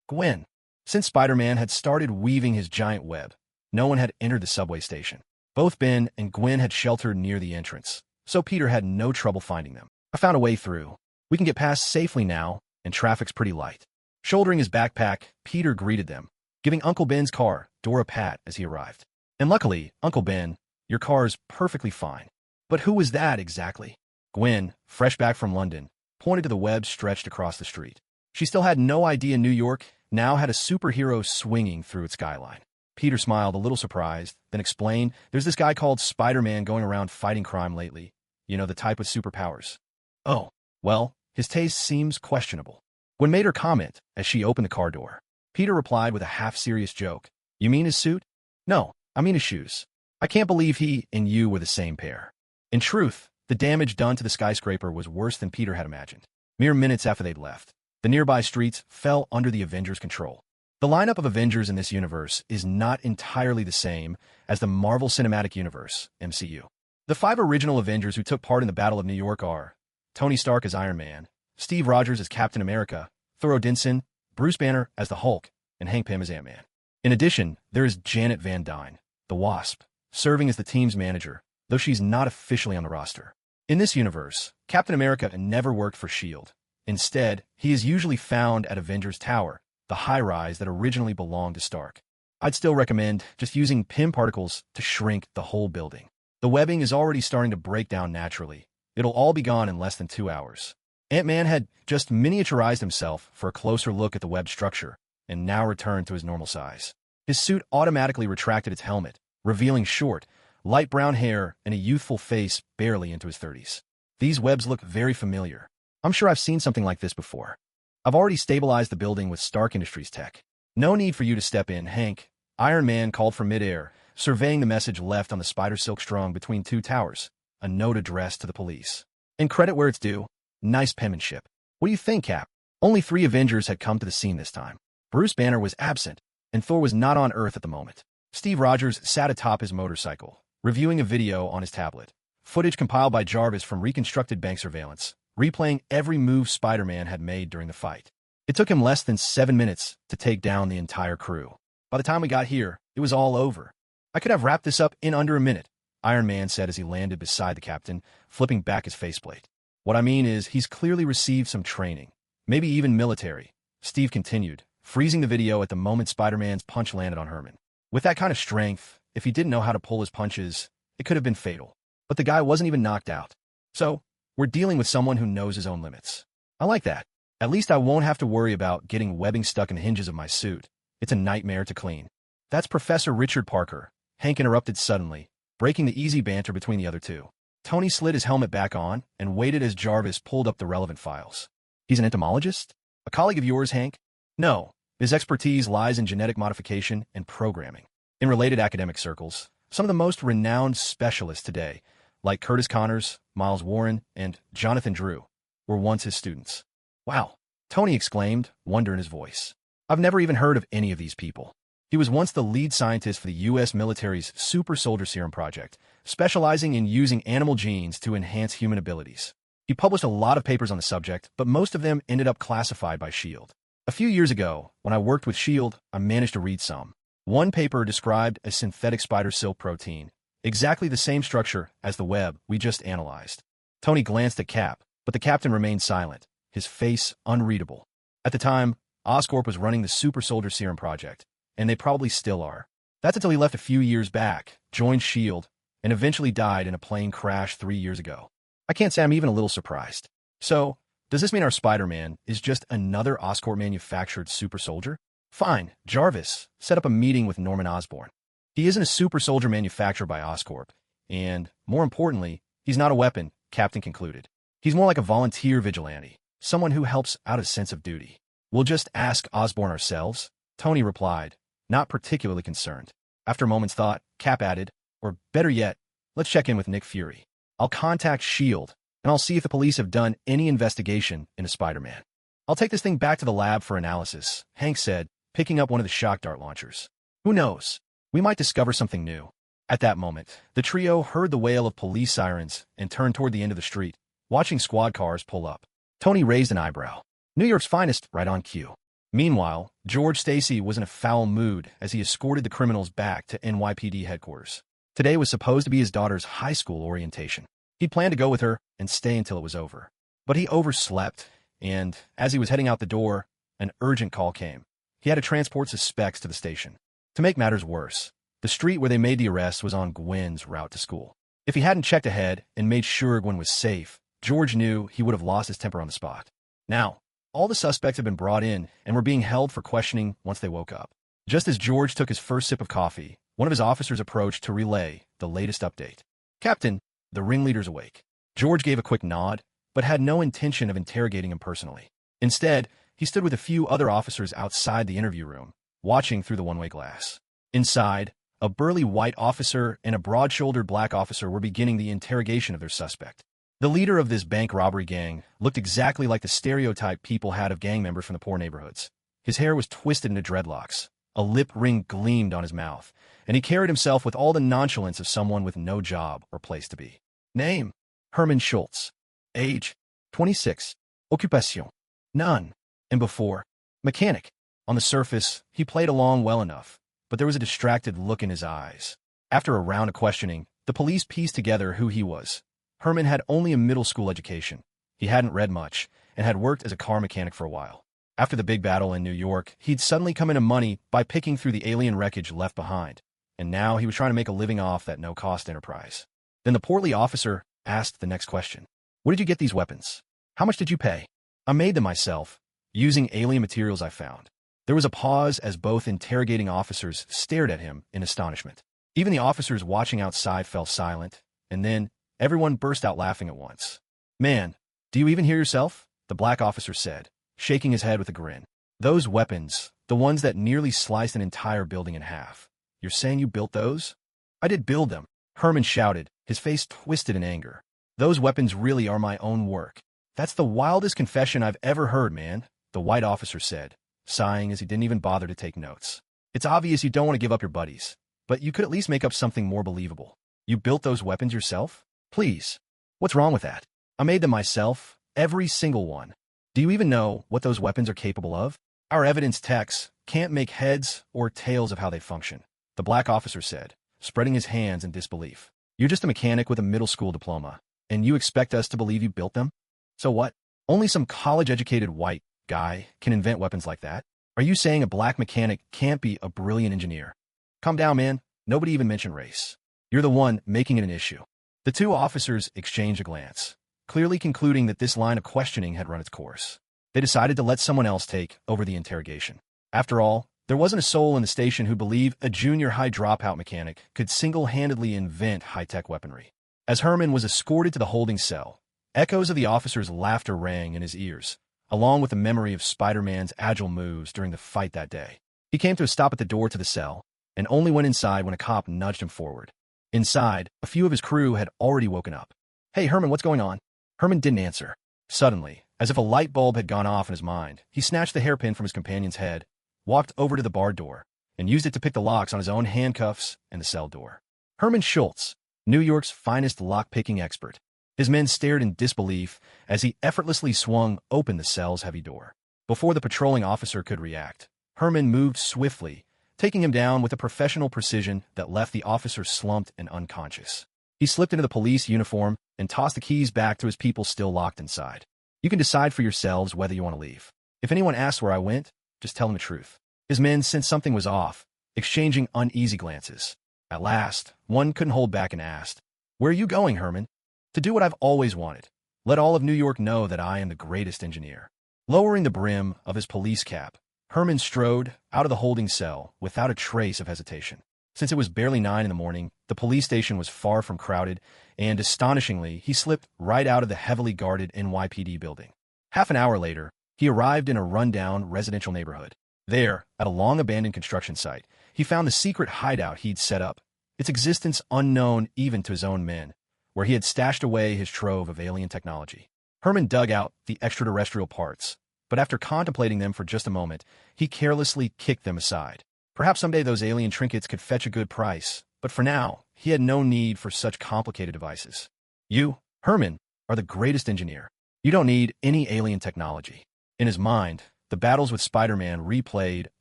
Gwen. Since Spider-Man had started weaving his giant web, no one had entered the subway station. Both Ben and Gwen had sheltered near the entrance, so Peter had no trouble finding them. I found a way through. We can get past safely now, and traffic's pretty light. Shouldering his backpack, Peter greeted them, giving Uncle Ben's car door a pat as he arrived. And luckily, Uncle Ben, your car's perfectly fine. But who was that exactly? Gwen, fresh back from London, pointed to the web stretched across the street. She still had no idea New York now had a superhero swinging through its skyline. Peter smiled, a little surprised, then explained, "There's this guy called Spider-Man going around fighting crime lately. You know, the type with superpowers." "Oh, well, his taste seems questionable." Gwen made her comment as she opened the car door. Peter replied with a half-serious joke. "You mean his suit?" "No, I mean his shoes. I can't believe he and you were the same pair. In truth, the damage done to the skyscraper was worse than Peter had imagined. Mere minutes after they'd left, the nearby streets fell under the Avengers' control. The lineup of Avengers in this universe is not entirely the same as the Marvel Cinematic Universe, MCU. The 5 original Avengers who took part in the Battle of New York are Tony Stark as Iron Man, Steve Rogers as Captain America, Thor Odinson, Bruce Banner as the Hulk, and Hank Pym as Ant-Man. In addition, there is Janet Van Dyne, the Wasp, serving as the team's manager, though she's not officially on the roster. In this universe, Captain America never worked for S.H.I.E.L.D. Instead, he is usually found at Avengers Tower, the high-rise that originally belonged to Stark. I'd still recommend just using Pym particles to shrink the whole building. The webbing is already starting to break down naturally. It'll all be gone in less than 2 hours. Ant-Man had just miniaturized himself for a closer look at the web structure, and now returned to his normal size. His suit automatically retracted its helmet, revealing short, light brown hair and a youthful face barely into his 30s. These webs look very familiar. I'm sure I've seen something like this before. I've already stabilized the building with Stark Industries tech. No need for you to step in, Hank. Iron Man called from midair, surveying the message left on the spider silk strung between 2 towers, a note addressed to the police. And credit where it's due, nice penmanship. What do you think, Cap? Only 3 Avengers had come to the scene this time. Bruce Banner was absent, and Thor was not on Earth at the moment. Steve Rogers sat atop his motorcycle, reviewing a video on his tablet. Footage compiled by Jarvis from reconstructed bank surveillance, replaying every move Spider-Man had made during the fight. It took him less than 7 minutes to take down the entire crew. By the time we got here, it was all over. I could have wrapped this up in under a minute, Iron Man said as he landed beside the captain, flipping back his faceplate. What I mean is, he's clearly received some training, maybe even military, Steve continued, freezing the video at the moment Spider-Man's punch landed on Herman. With that kind of strength, if he didn't know how to pull his punches, it could have been fatal. But the guy wasn't even knocked out. So, we're dealing with someone who knows his own limits. I like that. At least I won't have to worry about getting webbing stuck in the hinges of my suit. It's a nightmare to clean. That's Professor Richard Parker, Hank interrupted suddenly, breaking the easy banter between the other two. Tony slid his helmet back on and waited as Jarvis pulled up the relevant files. He's an entomologist? A colleague of yours, Hank? No. His expertise lies in genetic modification and programming. In related academic circles, some of the most renowned specialists today, like Curtis Connors, Miles Warren, and Jonathan Drew, were once his students. Wow, Tony exclaimed, wonder in his voice. I've never even heard of any of these people. He was once the lead scientist for the U.S. military's Super Soldier Serum Project, specializing in using animal genes to enhance human abilities. He published a lot of papers on the subject, but most of them ended up classified by S.H.I.E.L.D. A few years ago, when I worked with S.H.I.E.L.D., I managed to read some. One paper described a synthetic spider silk protein, exactly the same structure as the web we just analyzed. Tony glanced at Cap, but the captain remained silent, his face unreadable. At the time, Oscorp was running the Super Soldier Serum Project, and they probably still are. That's until he left a few years back, joined S.H.I.E.L.D., and eventually died in a plane crash 3 years ago. I can't say I'm even a little surprised. So, does this mean our Spider-Man is just another Oscorp-manufactured super soldier? Fine, Jarvis set up a meeting with Norman Osborn. He isn't a super soldier manufactured by Oscorp, and, more importantly, he's not a weapon, Captain concluded. He's more like a volunteer vigilante, someone who helps out of sense of duty. We'll just ask Osborn ourselves, Tony replied, not particularly concerned. After a moment's thought, Cap added, or better yet, let's check in with Nick Fury. I'll contact S.H.I.E.L.D., and I'll see if the police have done any investigation into Spider-Man. I'll take this thing back to the lab for analysis, Hank said, picking up one of the shock dart launchers. Who knows? We might discover something new. At that moment, the trio heard the wail of police sirens and turned toward the end of the street, watching squad cars pull up. Tony raised an eyebrow. New York's finest, right on cue. Meanwhile, George Stacy was in a foul mood as he escorted the criminals back to NYPD headquarters. Today was supposed to be his daughter's high school orientation. He'd planned to go with her and stay until it was over. But he overslept, and as he was heading out the door, an urgent call came. He had to transport suspects to the station. To make matters worse, the street where they made the arrest was on Gwen's route to school. If he hadn't checked ahead and made sure Gwen was safe, George knew he would have lost his temper on the spot. Now, all the suspects had been brought in and were being held for questioning once they woke up. Just as George took his first sip of coffee, one of his officers approached to relay the latest update. Captain, the ringleader's awake. George gave a quick nod, but had no intention of interrogating him personally. Instead, he stood with a few other officers outside the interview room, watching through the one-way glass. Inside, A burly white officer and a broad-shouldered black officer were beginning the interrogation of their suspect. The leader of this bank robbery gang looked exactly like the stereotype people had of gang members from the poor neighborhoods. His hair was twisted into dreadlocks, a lip ring gleamed on his mouth, and he carried himself with all the nonchalance of someone with no job or place to be. Name: Herman Schultz. Age: 26. Occupation: none. And before: mechanic. On the surface, he played along well enough, but there was a distracted look in his eyes. After a round of questioning, the police pieced together who he was. Herman had only a middle school education. He hadn't read much, and had worked as a car mechanic for a while. After the big battle in New York, he'd suddenly come into money by picking through the alien wreckage left behind, and now he was trying to make a living off that no-cost enterprise. Then the portly officer asked the next question. Where did you get these weapons? How much did you pay? I made them myself, using alien materials I found. There was a pause as both interrogating officers stared at him in astonishment. Even the officers watching outside fell silent, and then everyone burst out laughing at once. Man, do you even hear yourself? The black officer said, shaking his head with a grin. Those weapons, the ones that nearly sliced an entire building in half. You're saying you built those? I did build them, Herman shouted, his face twisted in anger. Those weapons really are my own work. That's the wildest confession I've ever heard, man, the white officer said, sighing as he didn't even bother to take notes. It's obvious you don't want to give up your buddies, but you could at least make up something more believable. You built those weapons yourself? Please. What's wrong with that? I made them myself, every single one. Do you even know what those weapons are capable of? Our evidence techs can't make heads or tails of how they function, the black officer said, spreading his hands in disbelief. You're just a mechanic with a middle school diploma, and you expect us to believe you built them? So what? Only some college-educated white guy can invent weapons like that? Are you saying a black mechanic can't be a brilliant engineer? Calm down, man. Nobody even mentioned race. You're the one making it an issue. The two officers exchanged a glance, clearly concluding that this line of questioning had run its course. They decided to let someone else take over the interrogation. After all, there wasn't a soul in the station who believed a junior high dropout mechanic could single-handedly invent high-tech weaponry. As Herman was escorted to the holding cell, echoes of the officer's laughter rang in his ears, along with the memory of Spider-Man's agile moves during the fight that day. He came to a stop at the door to the cell, and only went inside when a cop nudged him forward. Inside, a few of his crew had already woken up. Hey, Herman, what's going on? Herman didn't answer. Suddenly, as if a light bulb had gone off in his mind, he snatched the hairpin from his companion's head, walked over to the barred door, and used it to pick the locks on his own handcuffs and the cell door. Herman Schultz, New York's finest lock-picking expert. His men stared in disbelief as he effortlessly swung open the cell's heavy door. Before the patrolling officer could react, Herman moved swiftly, taking him down with a professional precision that left the officer slumped and unconscious. He slipped into the police uniform and tossed the keys back to his people still locked inside. You can decide for yourselves whether you want to leave. If anyone asks where I went, just tell them the truth. His men sensed something was off, exchanging uneasy glances. At last, one couldn't hold back and asked, Where are you going, Herman? To do what I've always wanted. Let all of New York know that I am the greatest engineer. Lowering the brim of his police cap, Herman strode out of the holding cell without a trace of hesitation. Since it was barely 9 in the morning, the police station was far from crowded, and astonishingly, he slipped right out of the heavily guarded NYPD building. Half an hour later, he arrived in a rundown residential neighborhood. There, at a long-abandoned construction site, he found the secret hideout he'd set up, its existence unknown even to his own men, where he had stashed away his trove of alien technology. Herman dug out the extraterrestrial parts, but after contemplating them for just a moment, he carelessly kicked them aside. Perhaps someday those alien trinkets could fetch a good price, but for now, he had no need for such complicated devices. You, Herman, are the greatest engineer. You don't need any alien technology. In his mind, the battles with Spider-Man replayed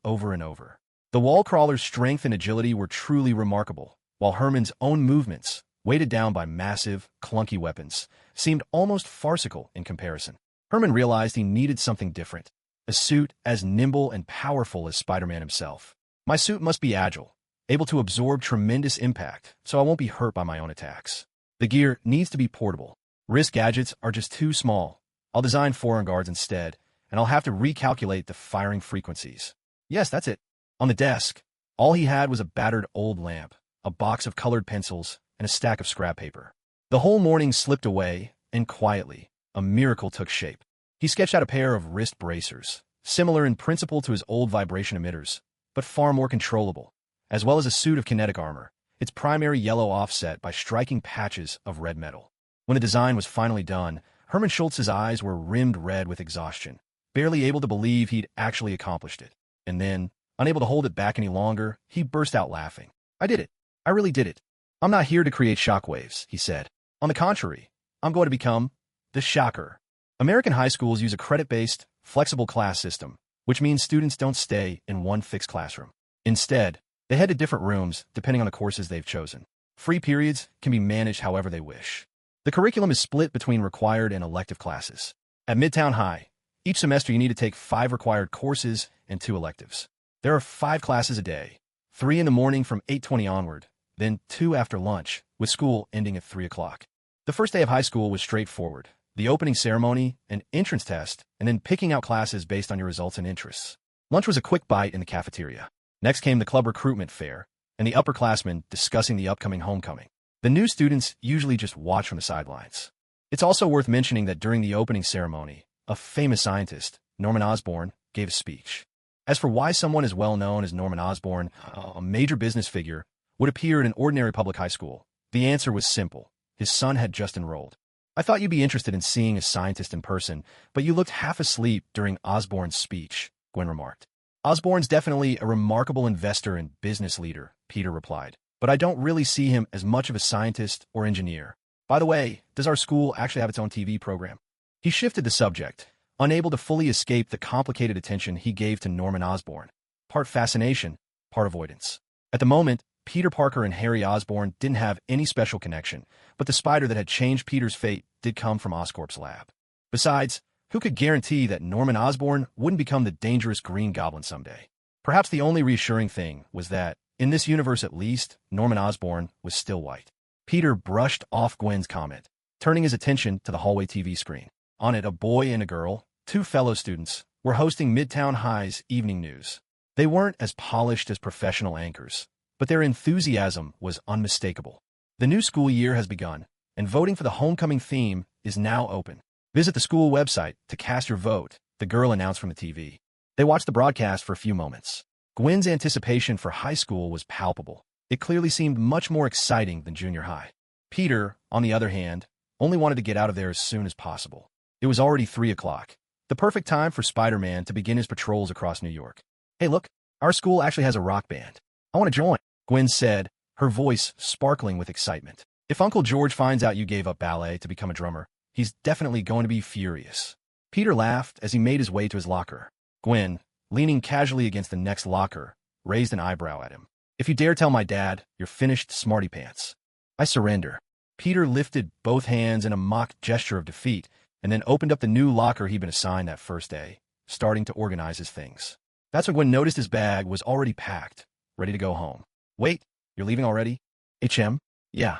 over and over. The wall crawler's strength and agility were truly remarkable, while Herman's own movements, weighted down by massive, clunky weapons, seemed almost farcical in comparison. Herman realized he needed something different, a suit as nimble and powerful as Spider-Man himself. My suit must be agile, able to absorb tremendous impact, so I won't be hurt by my own attacks. The gear needs to be portable. Wrist gadgets are just too small. I'll design forearm guards instead, and I'll have to recalculate the firing frequencies. Yes, that's it. On the desk, all he had was a battered old lamp, a box of colored pencils, and a stack of scrap paper. The whole morning slipped away, and quietly, a miracle took shape. He sketched out a pair of wrist bracers, similar in principle to his old vibration emitters, but far more controllable, as well as a suit of kinetic armor, its primary yellow offset by striking patches of red metal. When the design was finally done, Herman Schultz's eyes were rimmed red with exhaustion, barely able to believe he'd actually accomplished it. And then, unable to hold it back any longer, he burst out laughing. I did it. I really did it. I'm not here to create shockwaves, he said. On the contrary, I'm going to become the shocker. American high schools use a credit-based, flexible class system, which means students don't stay in one fixed classroom. Instead, they head to different rooms depending on the courses they've chosen. Free periods can be managed however they wish. The curriculum is split between required and elective classes. At Midtown High, each semester you need to take 5 required courses and 2 electives. There are 5 classes a day, 3 in the morning from 8:20 onward, then 2 after lunch, with school ending at 3 o'clock. The first day of high school was straightforward. The opening ceremony, an entrance test, and then picking out classes based on your results and interests. Lunch was a quick bite in the cafeteria. Next came the club recruitment fair, and the upperclassmen discussing the upcoming homecoming. The new students usually just watch from the sidelines. It's also worth mentioning that during the opening ceremony, a famous scientist, Norman Osborn, gave a speech. As for why someone as well known as Norman Osborn, a major business figure, would appear at an ordinary public high school, the answer was simple. His son had just enrolled. I thought you'd be interested in seeing a scientist in person, but you looked half asleep during Osborn's speech, Gwen remarked. Osborn's definitely a remarkable investor and business leader, Peter replied, but I don't really see him as much of a scientist or engineer. By the way, does our school actually have its own TV program? He shifted the subject, unable to fully escape the complicated attention he gave to Norman Osborn. Part fascination, part avoidance. At the moment, Peter Parker and Harry Osborn didn't have any special connection, but the spider that had changed Peter's fate did come from Oscorp's lab. Besides, who could guarantee that Norman Osborn wouldn't become the dangerous Green Goblin someday? Perhaps the only reassuring thing was that, in this universe at least, Norman Osborn was still white. Peter brushed off Gwen's comment, turning his attention to the hallway TV screen. On it, a boy and a girl, 2 fellow students, were hosting Midtown High's evening news. They weren't as polished as professional anchors, but their enthusiasm was unmistakable. The new school year has begun, and voting for the homecoming theme is now open. Visit the school website to cast your vote, the girl announced from the TV. They watched the broadcast for a few moments. Gwen's anticipation for high school was palpable. It clearly seemed much more exciting than junior high. Peter, on the other hand, only wanted to get out of there as soon as possible. It was already 3 o'clock, the perfect time for Spider-Man to begin his patrols across New York. Hey look, our school actually has a rock band. I want to join, Gwen said, her voice sparkling with excitement. If Uncle George finds out you gave up ballet to become a drummer, he's definitely going to be furious. Peter laughed as he made his way to his locker. Gwen, leaning casually against the next locker, raised an eyebrow at him. If you dare tell my dad, you're finished, smarty pants. I surrender. Peter lifted both hands in a mock gesture of defeat and then opened up the new locker he'd been assigned that first day, starting to organize his things. That's when Gwen noticed his bag was already packed, ready to go home. Wait, you're leaving already? HM? Yeah.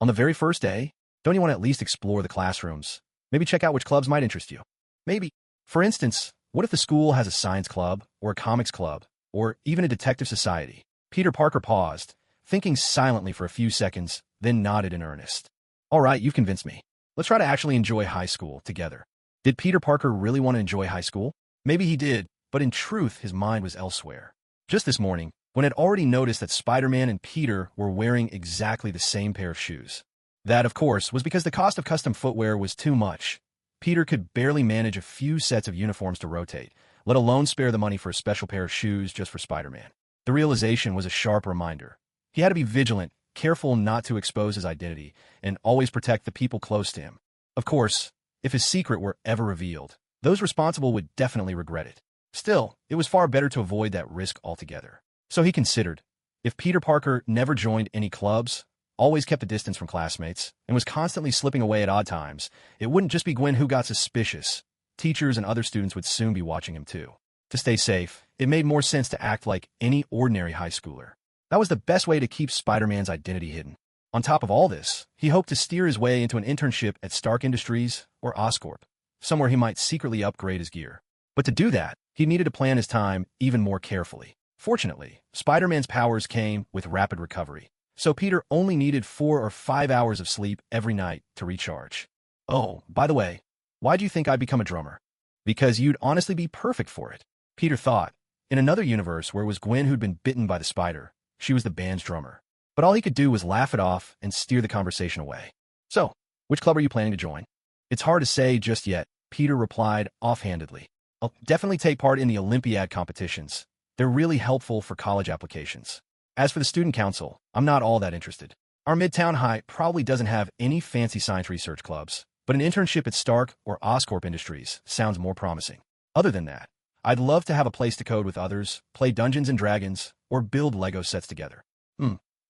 On the very first day? Don't you want to at least explore the classrooms? Maybe check out which clubs might interest you? Maybe. For instance, what if the school has a science club, or a comics club, or even a detective society? Peter Parker paused, thinking silently for a few seconds, then nodded in earnest. All right, you've convinced me. Let's try to actually enjoy high school together. Did Peter Parker really want to enjoy high school? Maybe he did, but in truth, his mind was elsewhere. Just this morning, Gwen had already noticed that Spider-Man and Peter were wearing exactly the same pair of shoes. That, of course, was because the cost of custom footwear was too much. Peter could barely manage a few sets of uniforms to rotate, let alone spare the money for a special pair of shoes just for Spider-Man. The realization was a sharp reminder. He had to be vigilant, careful not to expose his identity, and always protect the people close to him. Of course, if his secret were ever revealed, those responsible would definitely regret it. Still, it was far better to avoid that risk altogether. So he considered, if Peter Parker never joined any clubs, always kept a distance from classmates, and was constantly slipping away at odd times, it wouldn't just be Gwen who got suspicious. Teachers and other students would soon be watching him too. To stay safe, it made more sense to act like any ordinary high schooler. That was the best way to keep Spider-Man's identity hidden. On top of all this, he hoped to steer his way into an internship at Stark Industries or Oscorp, somewhere he might secretly upgrade his gear. But to do that, he needed to plan his time even more carefully. Fortunately, Spider-Man's powers came with rapid recovery, so Peter only needed 4 or 5 hours of sleep every night to recharge. Oh, by the way, why'd you think I'd become a drummer? Because you'd honestly be perfect for it, Peter thought. In another universe where it was Gwen who'd been bitten by the spider, She was the band's drummer. But all he could do was laugh it off and steer the conversation away. So, which club are you planning to join? It's hard to say just yet, Peter replied offhandedly. I'll definitely take part in the Olympiad competitions. They're really helpful for college applications. As for the student council, I'm not all that interested. Our Midtown High probably doesn't have any fancy science research clubs, but an internship at Stark or Oscorp Industries sounds more promising. Other than that, I'd love to have a place to code with others, play Dungeons & Dragons, or build Lego sets together.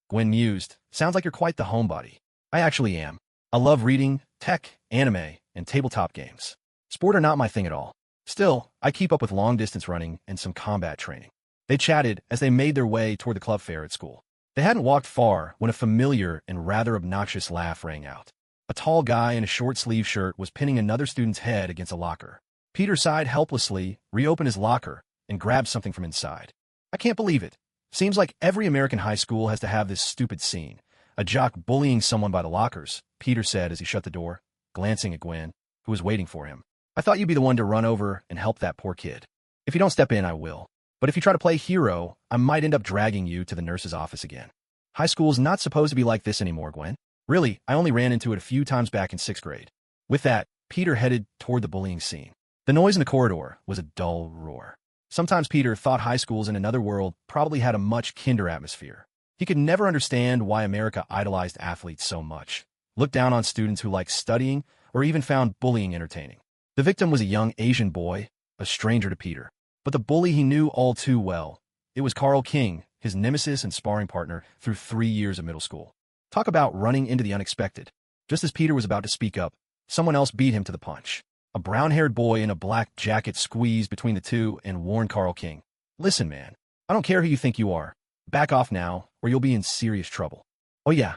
Gwen mused. Sounds like you're quite the homebody. I actually am. I love reading, tech, anime, and tabletop games. Sport are not my thing at all. Still, I keep up with long-distance running and some combat training. They chatted as they made their way toward the club fair at school. They hadn't walked far when a familiar and rather obnoxious laugh rang out. A tall guy in a short-sleeved shirt was pinning another student's head against a locker. Peter sighed helplessly, reopened his locker, and grabbed something from inside. I can't believe it. Seems like every American high school has to have this stupid scene. A jock bullying someone by the lockers, Peter said as he shut the door, glancing at Gwen, who was waiting for him. I thought you'd be the one to run over and help that poor kid. If you don't step in, I will. But if you try to play hero, I might end up dragging you to the nurse's office again. High school's not supposed to be like this anymore, Gwen. Really, I only ran into it a few times back in 6th grade. With that, Peter headed toward the bullying scene. The noise in the corridor was a dull roar. Sometimes Peter thought high schools in another world probably had a much kinder atmosphere. He could never understand why America idolized athletes so much, looked down on students who liked studying, or even found bullying entertaining. The victim was a young Asian boy, a stranger to Peter. But the bully he knew all too well. It was Carl King, his nemesis and sparring partner through 3 years of middle school. Talk about running into the unexpected. Just as Peter was about to speak up, someone else beat him to the punch. A brown-haired boy in a black jacket squeezed between the two and warned Carl King. Listen, man, I don't care who you think you are. Back off now, or you'll be in serious trouble. Oh yeah.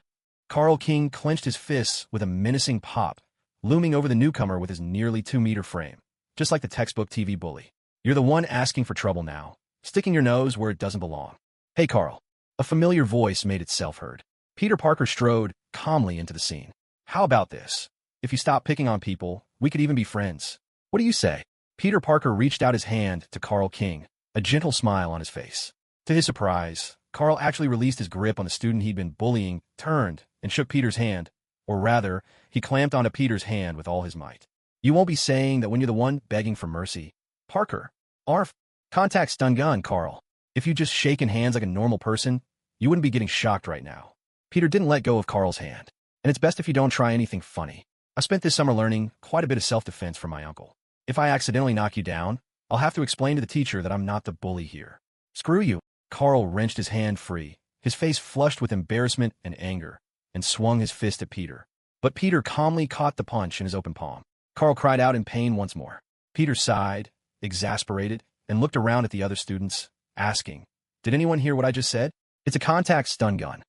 Carl King clenched his fists with a menacing pop, looming over the newcomer with his nearly 2-meter frame, just like the textbook TV bully. You're the one asking for trouble now, sticking your nose where it doesn't belong. Hey, Carl. A familiar voice made itself heard. Peter Parker strode calmly into the scene. How about this? If you stop picking on people, we could even be friends. What do you say? Peter Parker reached out his hand to Carl King, a gentle smile on his face. To his surprise, Carl actually released his grip on the student he'd been bullying, turned, and shook Peter's hand. Or rather, he clamped onto Peter's hand with all his might. You won't be saying that when you're the one begging for mercy. Parker. Arf. Contact stun gun, Carl. If you just shaken hands like a normal person, you wouldn't be getting shocked right now. Peter didn't let go of Carl's hand. And it's best if you don't try anything funny. I spent this summer learning quite a bit of self-defense from my uncle. If I accidentally knock you down, I'll have to explain to the teacher that I'm not the bully here. Screw you. Carl wrenched his hand free, his face flushed with embarrassment and anger, and swung his fist at Peter. But Peter calmly caught the punch in his open palm. Carl cried out in pain once more. Peter sighed, exasperated, and looked around at the other students, asking, Did anyone hear what I just said? It's a contact stun gun.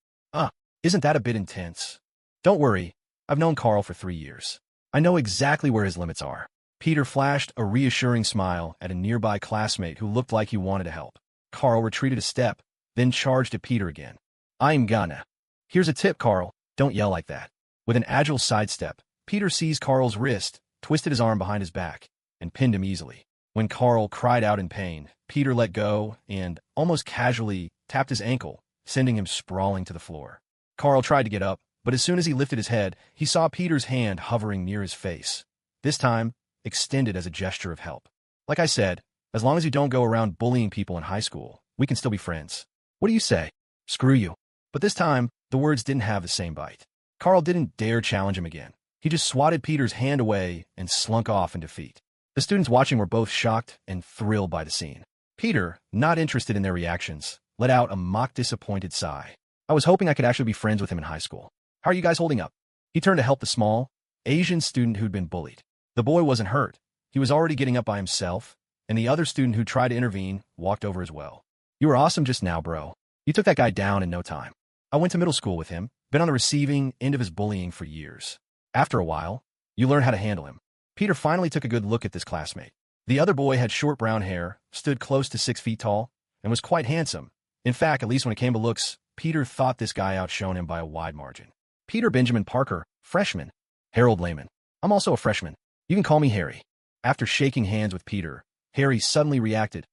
Isn't that a bit intense? Don't worry, I've known Carl for 3 years. I know exactly where his limits are. Peter flashed a reassuring smile at a nearby classmate who looked like he wanted to help. Carl retreated a step, then charged at Peter again. I'm gonna. Here's a tip, Carl. Don't yell like that. With an agile sidestep, Peter seized Carl's wrist, twisted his arm behind his back, and pinned him easily. When Carl cried out in pain, Peter let go and, almost casually, tapped his ankle, sending him sprawling to the floor. Carl tried to get up, but as soon as he lifted his head, he saw Peter's hand hovering near his face, this time extended as a gesture of help. Like I said, as long as you don't go around bullying people in high school, we can still be friends. What do you say? Screw you. But this time, the words didn't have the same bite. Carl didn't dare challenge him again. He just swatted Peter's hand away and slunk off in defeat. The students watching were both shocked and thrilled by the scene. Peter, not interested in their reactions, let out a mock disappointed sigh. I was hoping I could actually be friends with him in high school. How are you guys holding up? He turned to help the small, Asian student who'd been bullied. The boy wasn't hurt. He was already getting up by himself, and the other student who tried to intervene walked over as well. You were awesome just now, bro. You took that guy down in no time. I went to middle school with him, been on the receiving end of his bullying for years. After a while, you learn how to handle him. Peter finally took a good look at this classmate. The other boy had short brown hair, stood close to 6 feet tall, and was quite handsome. In fact, at least when it came to looks, Peter thought this guy outshone him by a wide margin. Peter Benjamin Parker, freshman. Harold Lehman. I'm also a freshman. You can call me Harry. After shaking hands with Peter, Harry suddenly reacted.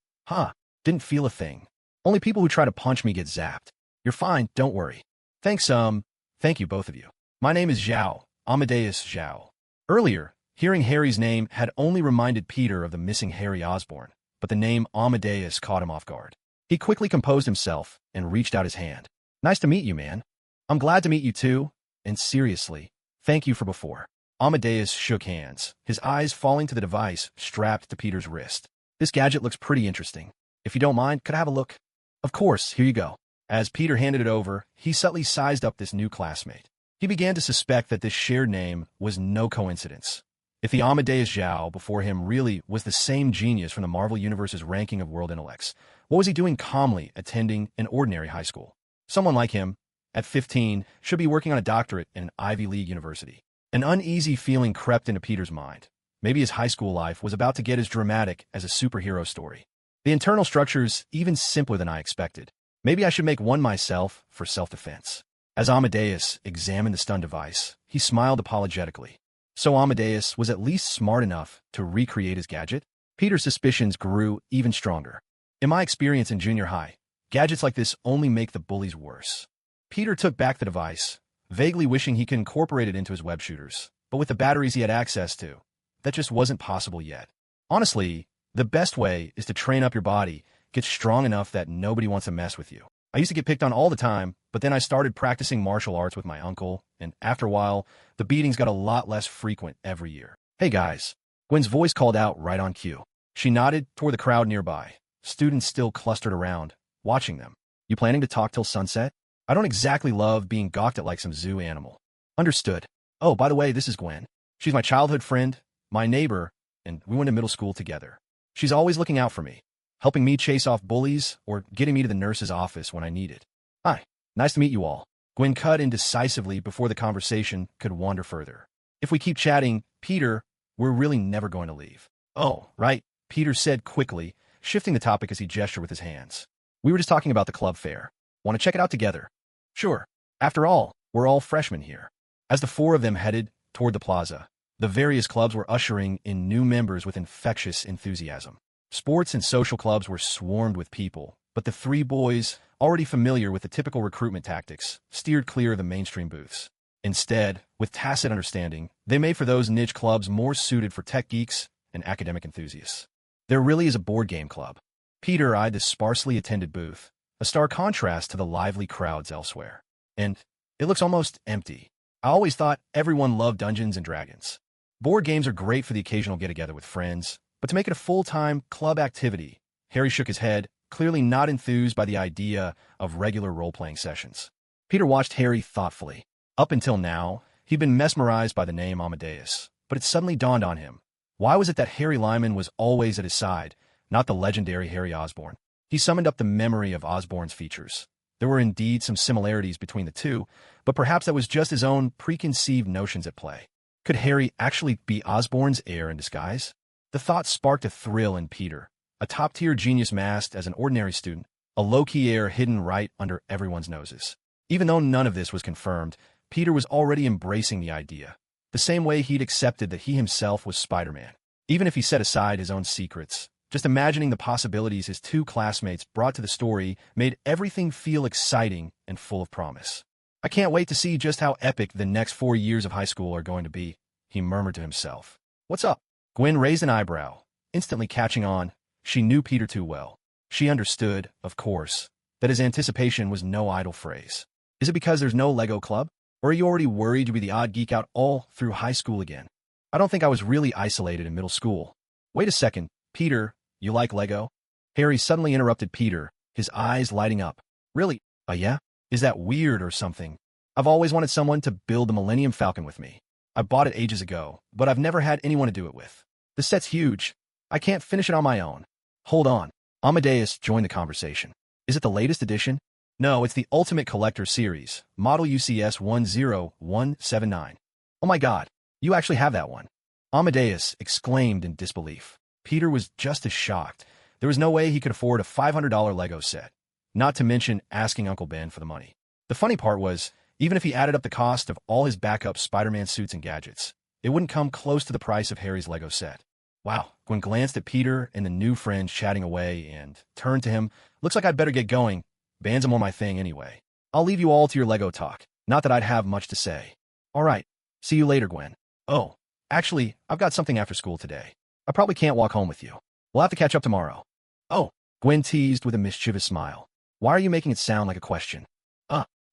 Didn't feel a thing. Only people who try to punch me get zapped. You're fine, don't worry. Thanks, thank you both of you. My name is Zhao, Amadeus Zhao. Earlier, hearing Harry's name had only reminded Peter of the missing Harry Osborn, but the name Amadeus caught him off guard. He quickly composed himself and reached out his hand. Nice to meet you, man. I'm glad to meet you too, and seriously, thank you for before. Amadeus shook hands, his eyes falling to the device strapped to Peter's wrist. This gadget looks pretty interesting. If you don't mind, could I have a look? Of course, here you go. As Peter handed it over, he subtly sized up this new classmate. He began to suspect that this shared name was no coincidence. If the Amadeus Zhao before him really was the same genius from the Marvel Universe's ranking of world intellects, what was he doing calmly attending an ordinary high school? Someone like him, at 15, should be working on a doctorate in an Ivy League university. An uneasy feeling crept into Peter's mind. Maybe his high school life was about to get as dramatic as a superhero story. The internal structure's even simpler than I expected. Maybe I should make one myself for self-defense. As Amadeus examined the stun device, he smiled apologetically. So Amadeus was at least smart enough to recreate his gadget? Peter's suspicions grew even stronger. In my experience in junior high, gadgets like this only make the bullies worse. Peter took back the device, vaguely wishing he could incorporate it into his web shooters, but with the batteries he had access to, that just wasn't possible yet. Honestly, the best way is to train up your body, get strong enough that nobody wants to mess with you. I used to get picked on all the time, but then I started practicing martial arts with my uncle, and after a while, the beatings got a lot less frequent every year. Hey guys, Gwen's voice called out right on cue. She nodded toward the crowd nearby. Students still clustered around, watching them. You planning to talk till sunset? I don't exactly love being gawked at like some zoo animal. Understood. Oh, by the way, this is Gwen. She's my childhood friend, my neighbor, and we went to middle school together. She's always looking out for me, helping me chase off bullies or getting me to the nurse's office when I need it. Hi, nice to meet you all. Gwen cut in decisively before the conversation could wander further. If we keep chatting, Peter, we're really never going to leave. Oh, right, Peter said quickly, shifting the topic as he gestured with his hands. We were just talking about the club fair. Want to check it out together? Sure. After all, we're all freshmen here. As the four of them headed toward the plaza, the various clubs were ushering in new members with infectious enthusiasm. Sports and social clubs were swarmed with people, but the three boys, already familiar with the typical recruitment tactics, steered clear of the mainstream booths. Instead, with tacit understanding, they made for those niche clubs more suited for tech geeks and academic enthusiasts. There really is a board game club. Peter eyed the sparsely attended booth, a stark contrast to the lively crowds elsewhere. And it looks almost empty. I always thought everyone loved Dungeons and Dragons. Board games are great for the occasional get-together with friends, but to make it a full-time club activity, Harry shook his head, clearly not enthused by the idea of regular role-playing sessions. Peter watched Harry thoughtfully. Up until now, he'd been mesmerized by the name Amadeus, but it suddenly dawned on him. Why was it that Harry Lyman was always at his side, not the legendary Harry Osborn? He summoned up the memory of Osborn's features. There were indeed some similarities between the two, but perhaps that was just his own preconceived notions at play. Could Harry actually be Osborn's heir in disguise? The thought sparked a thrill in Peter, a top-tier genius masked as an ordinary student, a low-key heir hidden right under everyone's noses. Even though none of this was confirmed, Peter was already embracing the idea, the same way he'd accepted that he himself was Spider-Man. Even if he set aside his own secrets, just imagining the possibilities his two classmates brought to the story made everything feel exciting and full of promise. I can't wait to see just how epic the next 4 years of high school are going to be, he murmured to himself. What's up? Gwen raised an eyebrow, instantly catching on. She knew Peter too well. She understood, of course, that his anticipation was no idle phrase. Is it because there's no Lego club? Or are you already worried you'll be the odd geek out all through high school again? I don't think I was really isolated in middle school. Wait a second, Peter. You like Lego? Harry suddenly interrupted Peter, his eyes lighting up. Really? Yeah? Is that weird or something? I've always wanted someone to build the Millennium Falcon with me. I bought it ages ago, but I've never had anyone to do it with. The set's huge. I can't finish it on my own. Hold on. Amadeus joined the conversation. Is it the latest edition? No, it's the Ultimate Collector Series, Model UCS 10179. Oh my god, you actually have that one. Amadeus exclaimed in disbelief. Peter was just as shocked. There was no way he could afford a $500 Lego set, not to mention asking Uncle Ben for the money. The funny part was, even if he added up the cost of all his backup Spider-Man suits and gadgets, it wouldn't come close to the price of Harry's Lego set. Wow, Gwen glanced at Peter and the new friends chatting away and turned to him. Looks like I'd better get going. Bands are more my thing anyway. I'll leave you all to your Lego talk. Not that I'd have much to say. All right. See you later, Gwen. Oh, actually, I've got something after school today. I probably can't walk home with you. We'll have to catch up tomorrow. Oh, Gwen teased with a mischievous smile. Why are you making it sound like a question?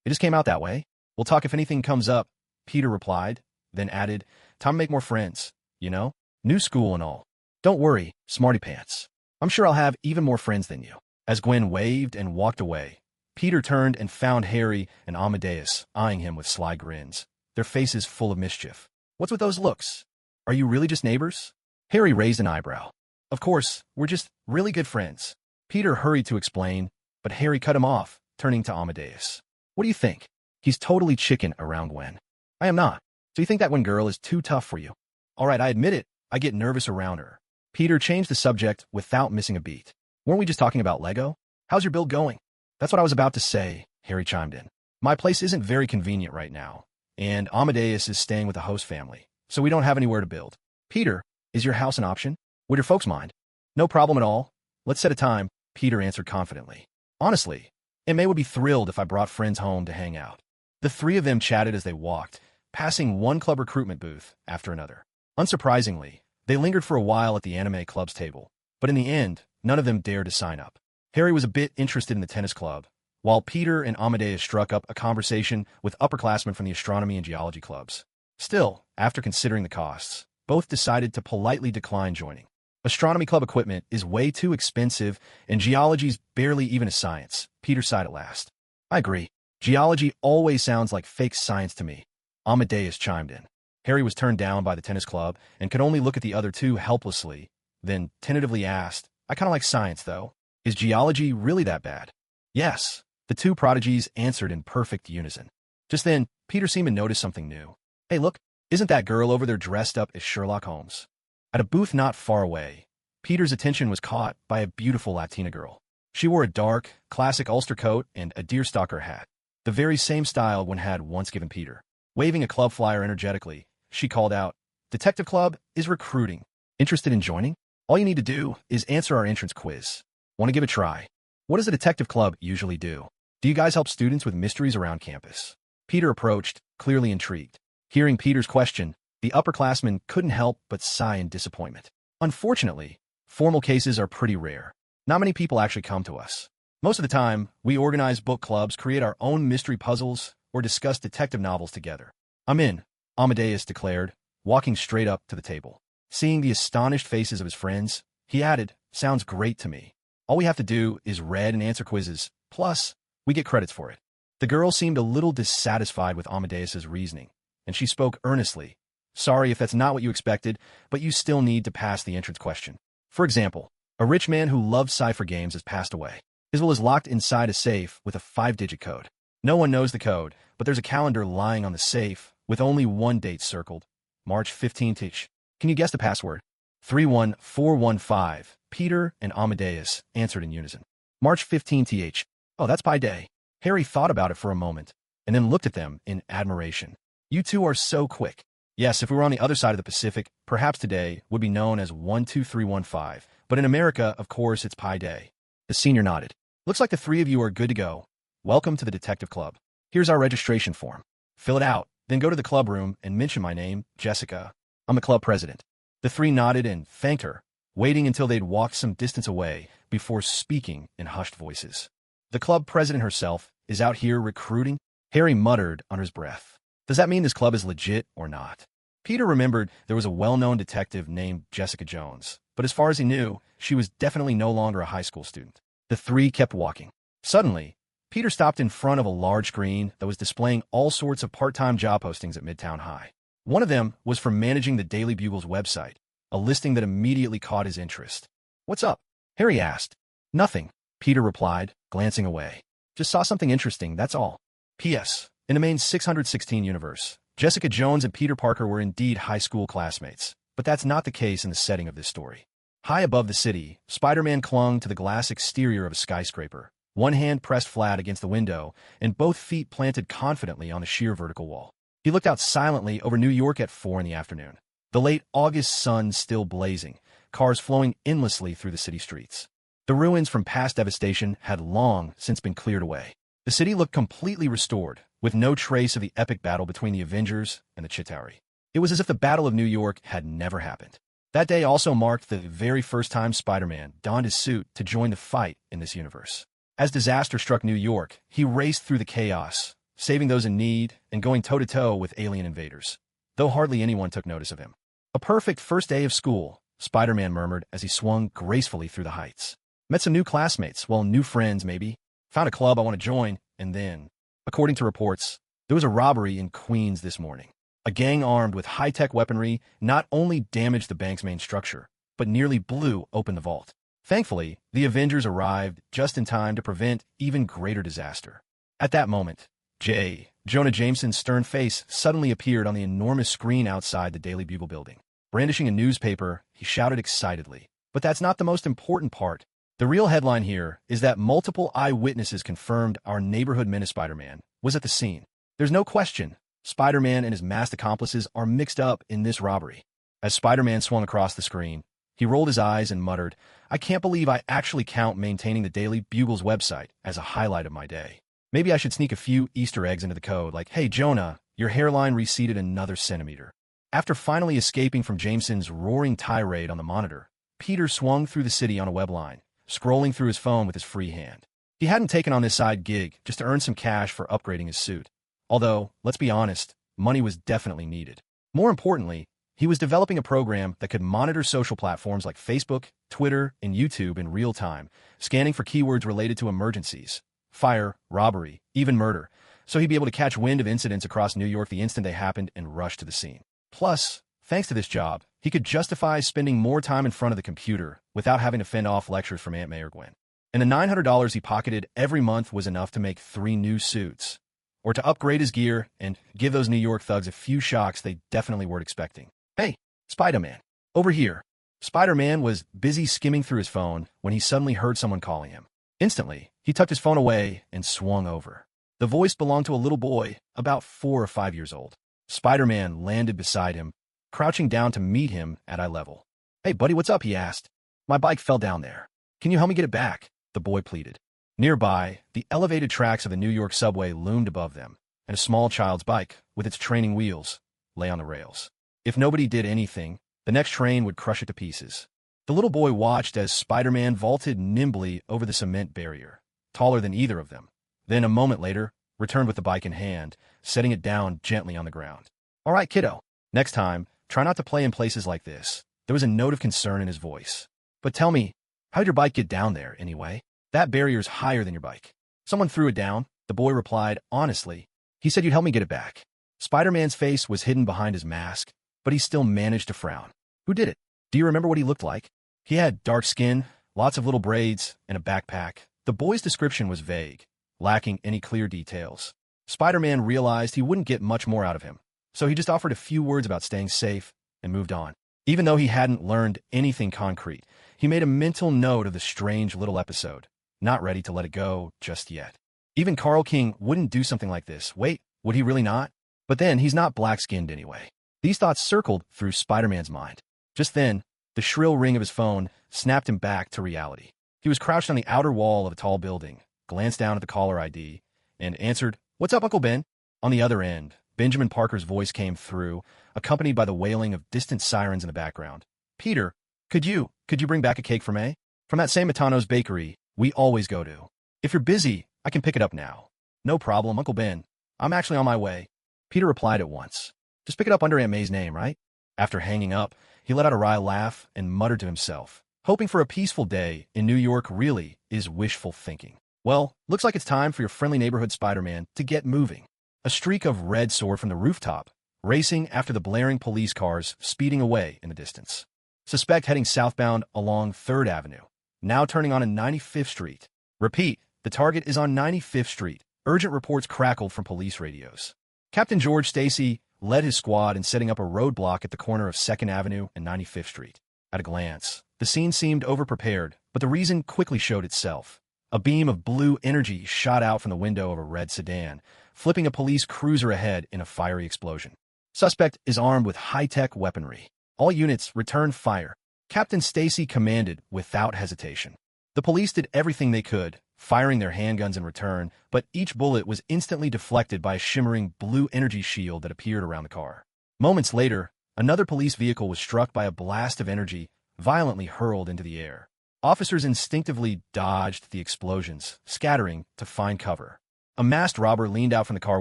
It just came out that way. We'll talk if anything comes up, Peter replied, then added, time to make more friends, you know? New school and all. Don't worry, smarty pants. I'm sure I'll have even more friends than you. As Gwen waved and walked away, Peter turned and found Harry and Amadeus eyeing him with sly grins, their faces full of mischief. What's with those looks? Are you really just neighbors? Harry raised an eyebrow. Of course, we're just really good friends. Peter hurried to explain, but Harry cut him off, turning to Amadeus. What do you think? He's totally chicken around Gwen. I am not. So you think that one girl is too tough for you? All right, I admit it. I get nervous around her. Peter changed the subject without missing a beat. Weren't we just talking about Lego? How's your build going? That's what I was about to say, Harry chimed in. My place isn't very convenient right now, and Amadeus is staying with the host family, so we don't have anywhere to build. Peter, is your house an option? Would your folks mind? No problem at all. Let's set a time, Peter answered confidently. Honestly, May would be thrilled if I brought friends home to hang out. The three of them chatted as they walked, passing one club recruitment booth after another. Unsurprisingly, they lingered for a while at the anime club's table, but in the end, none of them dared to sign up. Harry was a bit interested in the tennis club, while Peter and Amadeus struck up a conversation with upperclassmen from the astronomy and geology clubs. Still, after considering the costs, both decided to politely decline joining. Astronomy club equipment is way too expensive, and geology's barely even a science, Peter sighed at last. I agree. Geology always sounds like fake science to me, Amadeus chimed in. Harry was turned down by the tennis club and could only look at the other two helplessly, then tentatively asked, I kind of like science, though. Is geology really that bad? Yes, the two prodigies answered in perfect unison. Just then, Peter seemed to notice something new. Hey, look, isn't that girl over there dressed up as Sherlock Holmes? At a booth not far away, Peter's attention was caught by a beautiful Latina girl. She wore a dark, classic Ulster coat and a deerstalker hat, the very same style Gwen had once given Peter. Waving a club flyer energetically, she called out, Detective Club is recruiting. Interested in joining? All you need to do is answer our entrance quiz. Want to give it a try? What does a detective club usually do? Do you guys help students with mysteries around campus? Peter approached, clearly intrigued. Hearing Peter's question, the upperclassmen couldn't help but sigh in disappointment. Unfortunately, formal cases are pretty rare. Not many people actually come to us. Most of the time, we organize book clubs, create our own mystery puzzles, or discuss detective novels together. I'm in, Amadeus declared, walking straight up to the table. Seeing the astonished faces of his friends, he added, sounds great to me. All we have to do is read and answer quizzes, plus, we get credits for it. The girl seemed a little dissatisfied with Amadeus's reasoning, and she spoke earnestly. Sorry if that's not what you expected, but you still need to pass the entrance question. For example, a rich man who loved cipher games has passed away. His will is locked inside a safe with a 5-digit code. No one knows the code, but there's a calendar lying on the safe with only one date circled, March 15th. Can you guess the password? 31415. Peter and Amadeus answered in unison. March 15th. Oh, that's Pi Day. Harry thought about it for a moment, and then looked at them in admiration. You two are so quick. Yes, if we were on the other side of the Pacific, perhaps today would be known as 12315, but in America, of course, it's Pi Day. The senior nodded. Looks like the three of you are good to go. Welcome to the Detective Club. Here's our registration form. Fill it out, then go to the club room and mention my name, Jessica. I'm the club president. The three nodded and thanked her, waiting until they'd walked some distance away before speaking in hushed voices. The club president herself is out here recruiting? Harry muttered under his breath. Does that mean this club is legit or not? Peter remembered there was a well-known detective named Jessica Jones, but as far as he knew, she was definitely no longer a high school student. The three kept walking. Suddenly, Peter stopped in front of a large screen that was displaying all sorts of part-time job postings at Midtown High. One of them was for managing the Daily Bugle's website, a listing that immediately caught his interest. What's up? Harry asked. Nothing, Peter replied, glancing away. Just saw something interesting, that's all. P.S. In the main 616 universe, Jessica Jones and Peter Parker were indeed high school classmates, but that's not the case in the setting of this story. High above the city, Spider-Man clung to the glass exterior of a skyscraper, one hand pressed flat against the window and both feet planted confidently on the sheer vertical wall. He looked out silently over New York at 4 in the afternoon. The late August sun still blazing, cars flowing endlessly through the city streets. The ruins from past devastation had long since been cleared away. The city looked completely restored, with no trace of the epic battle between the Avengers and the Chitauri. It was as if the Battle of New York had never happened. That day also marked the very first time Spider-Man donned his suit to join the fight in this universe. As disaster struck New York, he raced through the chaos, saving those in need and going toe-to-toe with alien invaders, though hardly anyone took notice of him. A perfect first day of school, Spider-Man murmured as he swung gracefully through the heights. Met some new classmates, well, new friends maybe. Found a club I want to join, and then, according to reports, there was a robbery in Queens this morning. A gang armed with high-tech weaponry not only damaged the bank's main structure, but nearly blew open the vault. Thankfully, the Avengers arrived just in time to prevent even greater disaster. At that moment, Jonah Jameson's stern face suddenly appeared on the enormous screen outside the Daily Bugle building. Brandishing a newspaper, he shouted excitedly. But that's not the most important part. The real headline here is that multiple eyewitnesses confirmed our neighborhood menace Spider-Man was at the scene. There's no question, Spider-Man and his masked accomplices are mixed up in this robbery. As Spider-Man swung across the screen, he rolled his eyes and muttered, I can't believe I actually count maintaining the Daily Bugle's website as a highlight of my day. Maybe I should sneak a few Easter eggs into the code, like, hey, Jonah, your hairline receded another centimeter. After finally escaping from Jameson's roaring tirade on the monitor, Peter swung through the city on a web line, scrolling through his phone with his free hand. He hadn't taken on this side gig just to earn some cash for upgrading his suit. Although, let's be honest, money was definitely needed. More importantly, he was developing a program that could monitor social platforms like Facebook, Twitter, and YouTube in real time, scanning for keywords related to emergencies, fire, robbery, even murder, so he'd be able to catch wind of incidents across New York the instant they happened and rush to the scene. Plus, thanks to this job, he could justify spending more time in front of the computer without having to fend off lectures from Aunt May or Gwen. And the $900 he pocketed every month was enough to make 3 new suits, or to upgrade his gear and give those New York thugs a few shocks they definitely weren't expecting. Hey, Spider-Man, over here. Spider-Man was busy skimming through his phone when he suddenly heard someone calling him. Instantly, he tucked his phone away and swung over. The voice belonged to a little boy, about 4 or 5 years old. Spider-Man landed beside him, crouching down to meet him at eye level. Hey, buddy, what's up? He asked. My bike fell down there. Can you help me get it back? The boy pleaded. Nearby, the elevated tracks of the New York subway loomed above them, and a small child's bike, with its training wheels, lay on the rails. If nobody did anything, the next train would crush it to pieces. The little boy watched as Spider-Man vaulted nimbly over the cement barrier, taller than either of them. Then, a moment later, returned with the bike in hand, setting it down gently on the ground. All right, kiddo. Next time, try not to play in places like this. There was a note of concern in his voice. But tell me, how'd your bike get down there, anyway? That barrier's higher than your bike. Someone threw it down, the boy replied, honestly. He said you'd help me get it back. Spider-Man's face was hidden behind his mask, but he still managed to frown. Who did it? Do you remember what he looked like? He had dark skin, lots of little braids, and a backpack. The boy's description was vague, lacking any clear details. Spider-Man realized he wouldn't get much more out of him, so he just offered a few words about staying safe and moved on. Even though he hadn't learned anything concrete, he made a mental note of the strange little episode, not ready to let it go just yet. Even Carl King wouldn't do something like this. Wait, would he really not? But then, he's not black-skinned anyway. These thoughts circled through Spider-Man's mind. Just then, the shrill ring of his phone snapped him back to reality. He was crouched on the outer wall of a tall building, glanced down at the caller ID, and answered, "What's up, Uncle Ben?" On the other end, Benjamin Parker's voice came through, accompanied by the wailing of distant sirens in the background. "Peter, could you bring back a cake for May? From that same Matano's bakery we always go to. If you're busy, I can pick it up now." "No problem, Uncle Ben. I'm actually on my way." Peter replied at once. "Just pick it up under Aunt May's name, right?" After hanging up, he let out a wry laugh and muttered to himself, hoping for a peaceful day in New York really is wishful thinking. Well, looks like it's time for your friendly neighborhood Spider-Man to get moving. A streak of red soared from the rooftop, racing after the blaring police cars speeding away in the distance. Suspect heading southbound along 3rd Avenue, now turning on 95th Street. Repeat, the target is on 95th Street. Urgent reports crackled from police radios. Captain George Stacy led his squad in setting up a roadblock at the corner of 2nd Avenue and 95th Street. At a glance, the scene seemed overprepared, but the reason quickly showed itself. A beam of blue energy shot out from the window of a red sedan, flipping a police cruiser ahead in a fiery explosion. Suspect is armed with high-tech weaponry. All units return fire. Captain Stacy commanded without hesitation. The police did everything they could, firing their handguns in return, but each bullet was instantly deflected by a shimmering blue energy shield that appeared around the car. Moments later, another police vehicle was struck by a blast of energy, violently hurled into the air. Officers instinctively dodged the explosions, scattering to find cover. A masked robber leaned out from the car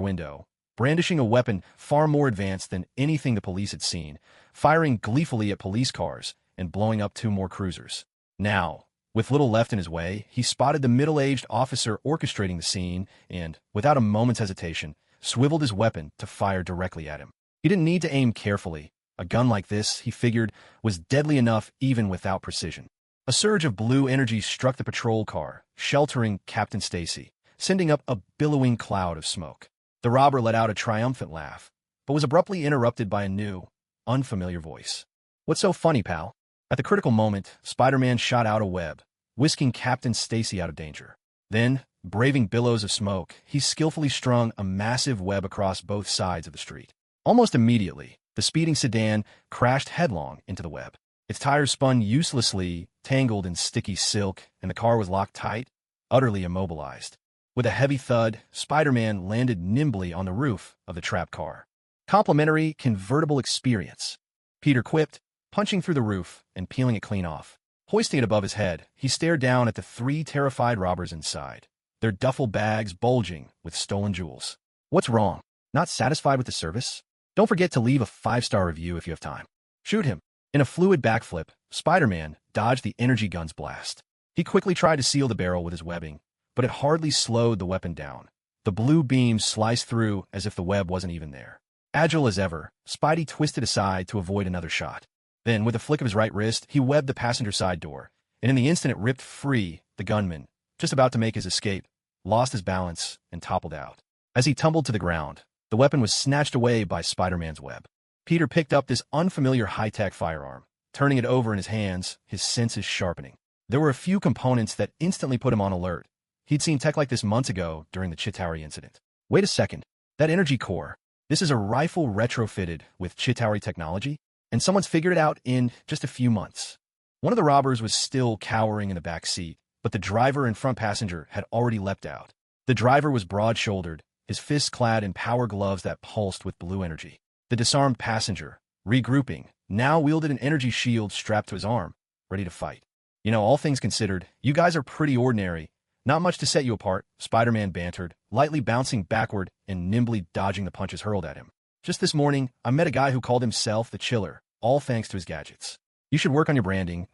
window, brandishing a weapon far more advanced than anything the police had seen, firing gleefully at police cars and blowing up 2 more cruisers. Now, with little left in his way, he spotted the middle-aged officer orchestrating the scene and, without a moment's hesitation, swiveled his weapon to fire directly at him. He didn't need to aim carefully. A gun like this, he figured, was deadly enough even without precision. A surge of blue energy struck the patrol car, sheltering Captain Stacy, sending up a billowing cloud of smoke. The robber let out a triumphant laugh, but was abruptly interrupted by a new, unfamiliar voice. "What's so funny, pal?" At the critical moment, Spider-Man shot out a web, whisking Captain Stacy out of danger. Then, braving billows of smoke, he skillfully strung a massive web across both sides of the street. Almost immediately, the speeding sedan crashed headlong into the web. Its tires spun uselessly, tangled in sticky silk, and the car was locked tight, utterly immobilized. With a heavy thud, Spider-Man landed nimbly on the roof of the trapped car. "Complimentary convertible experience," Peter quipped, punching through the roof and peeling it clean off. Hoisting it above his head, he stared down at the 3 terrified robbers inside, their duffel bags bulging with stolen jewels. "What's wrong? Not satisfied with the service? Don't forget to leave a 5-star review if you have time." "Shoot him." In a fluid backflip, Spider-Man dodged the energy gun's blast. He quickly tried to seal the barrel with his webbing, but it hardly slowed the weapon down. The blue beam sliced through as if the web wasn't even there. Agile as ever, Spidey twisted aside to avoid another shot. Then, with a flick of his right wrist, he webbed the passenger side door, and in the instant it ripped free, the gunman, just about to make his escape, lost his balance and toppled out. As he tumbled to the ground, the weapon was snatched away by Spider-Man's web. Peter picked up this unfamiliar high-tech firearm, turning it over in his hands, his senses sharpening. There were a few components that instantly put him on alert. He'd seen tech like this months ago during the Chitauri incident. Wait a second. That energy core, this is a rifle retrofitted with Chitauri technology? And someone's figured it out in just a few months. One of the robbers was still cowering in the back seat, but the driver and front passenger had already leapt out. The driver was broad-shouldered, his fists clad in power gloves that pulsed with blue energy. The disarmed passenger, regrouping, now wielded an energy shield strapped to his arm, ready to fight. "You know, all things considered, you guys are pretty ordinary. Not much to set you apart," Spider-Man bantered, lightly bouncing backward and nimbly dodging the punches hurled at him. "Just this morning, I met a guy who called himself the Chiller, all thanks to his gadgets. You should work on your branding.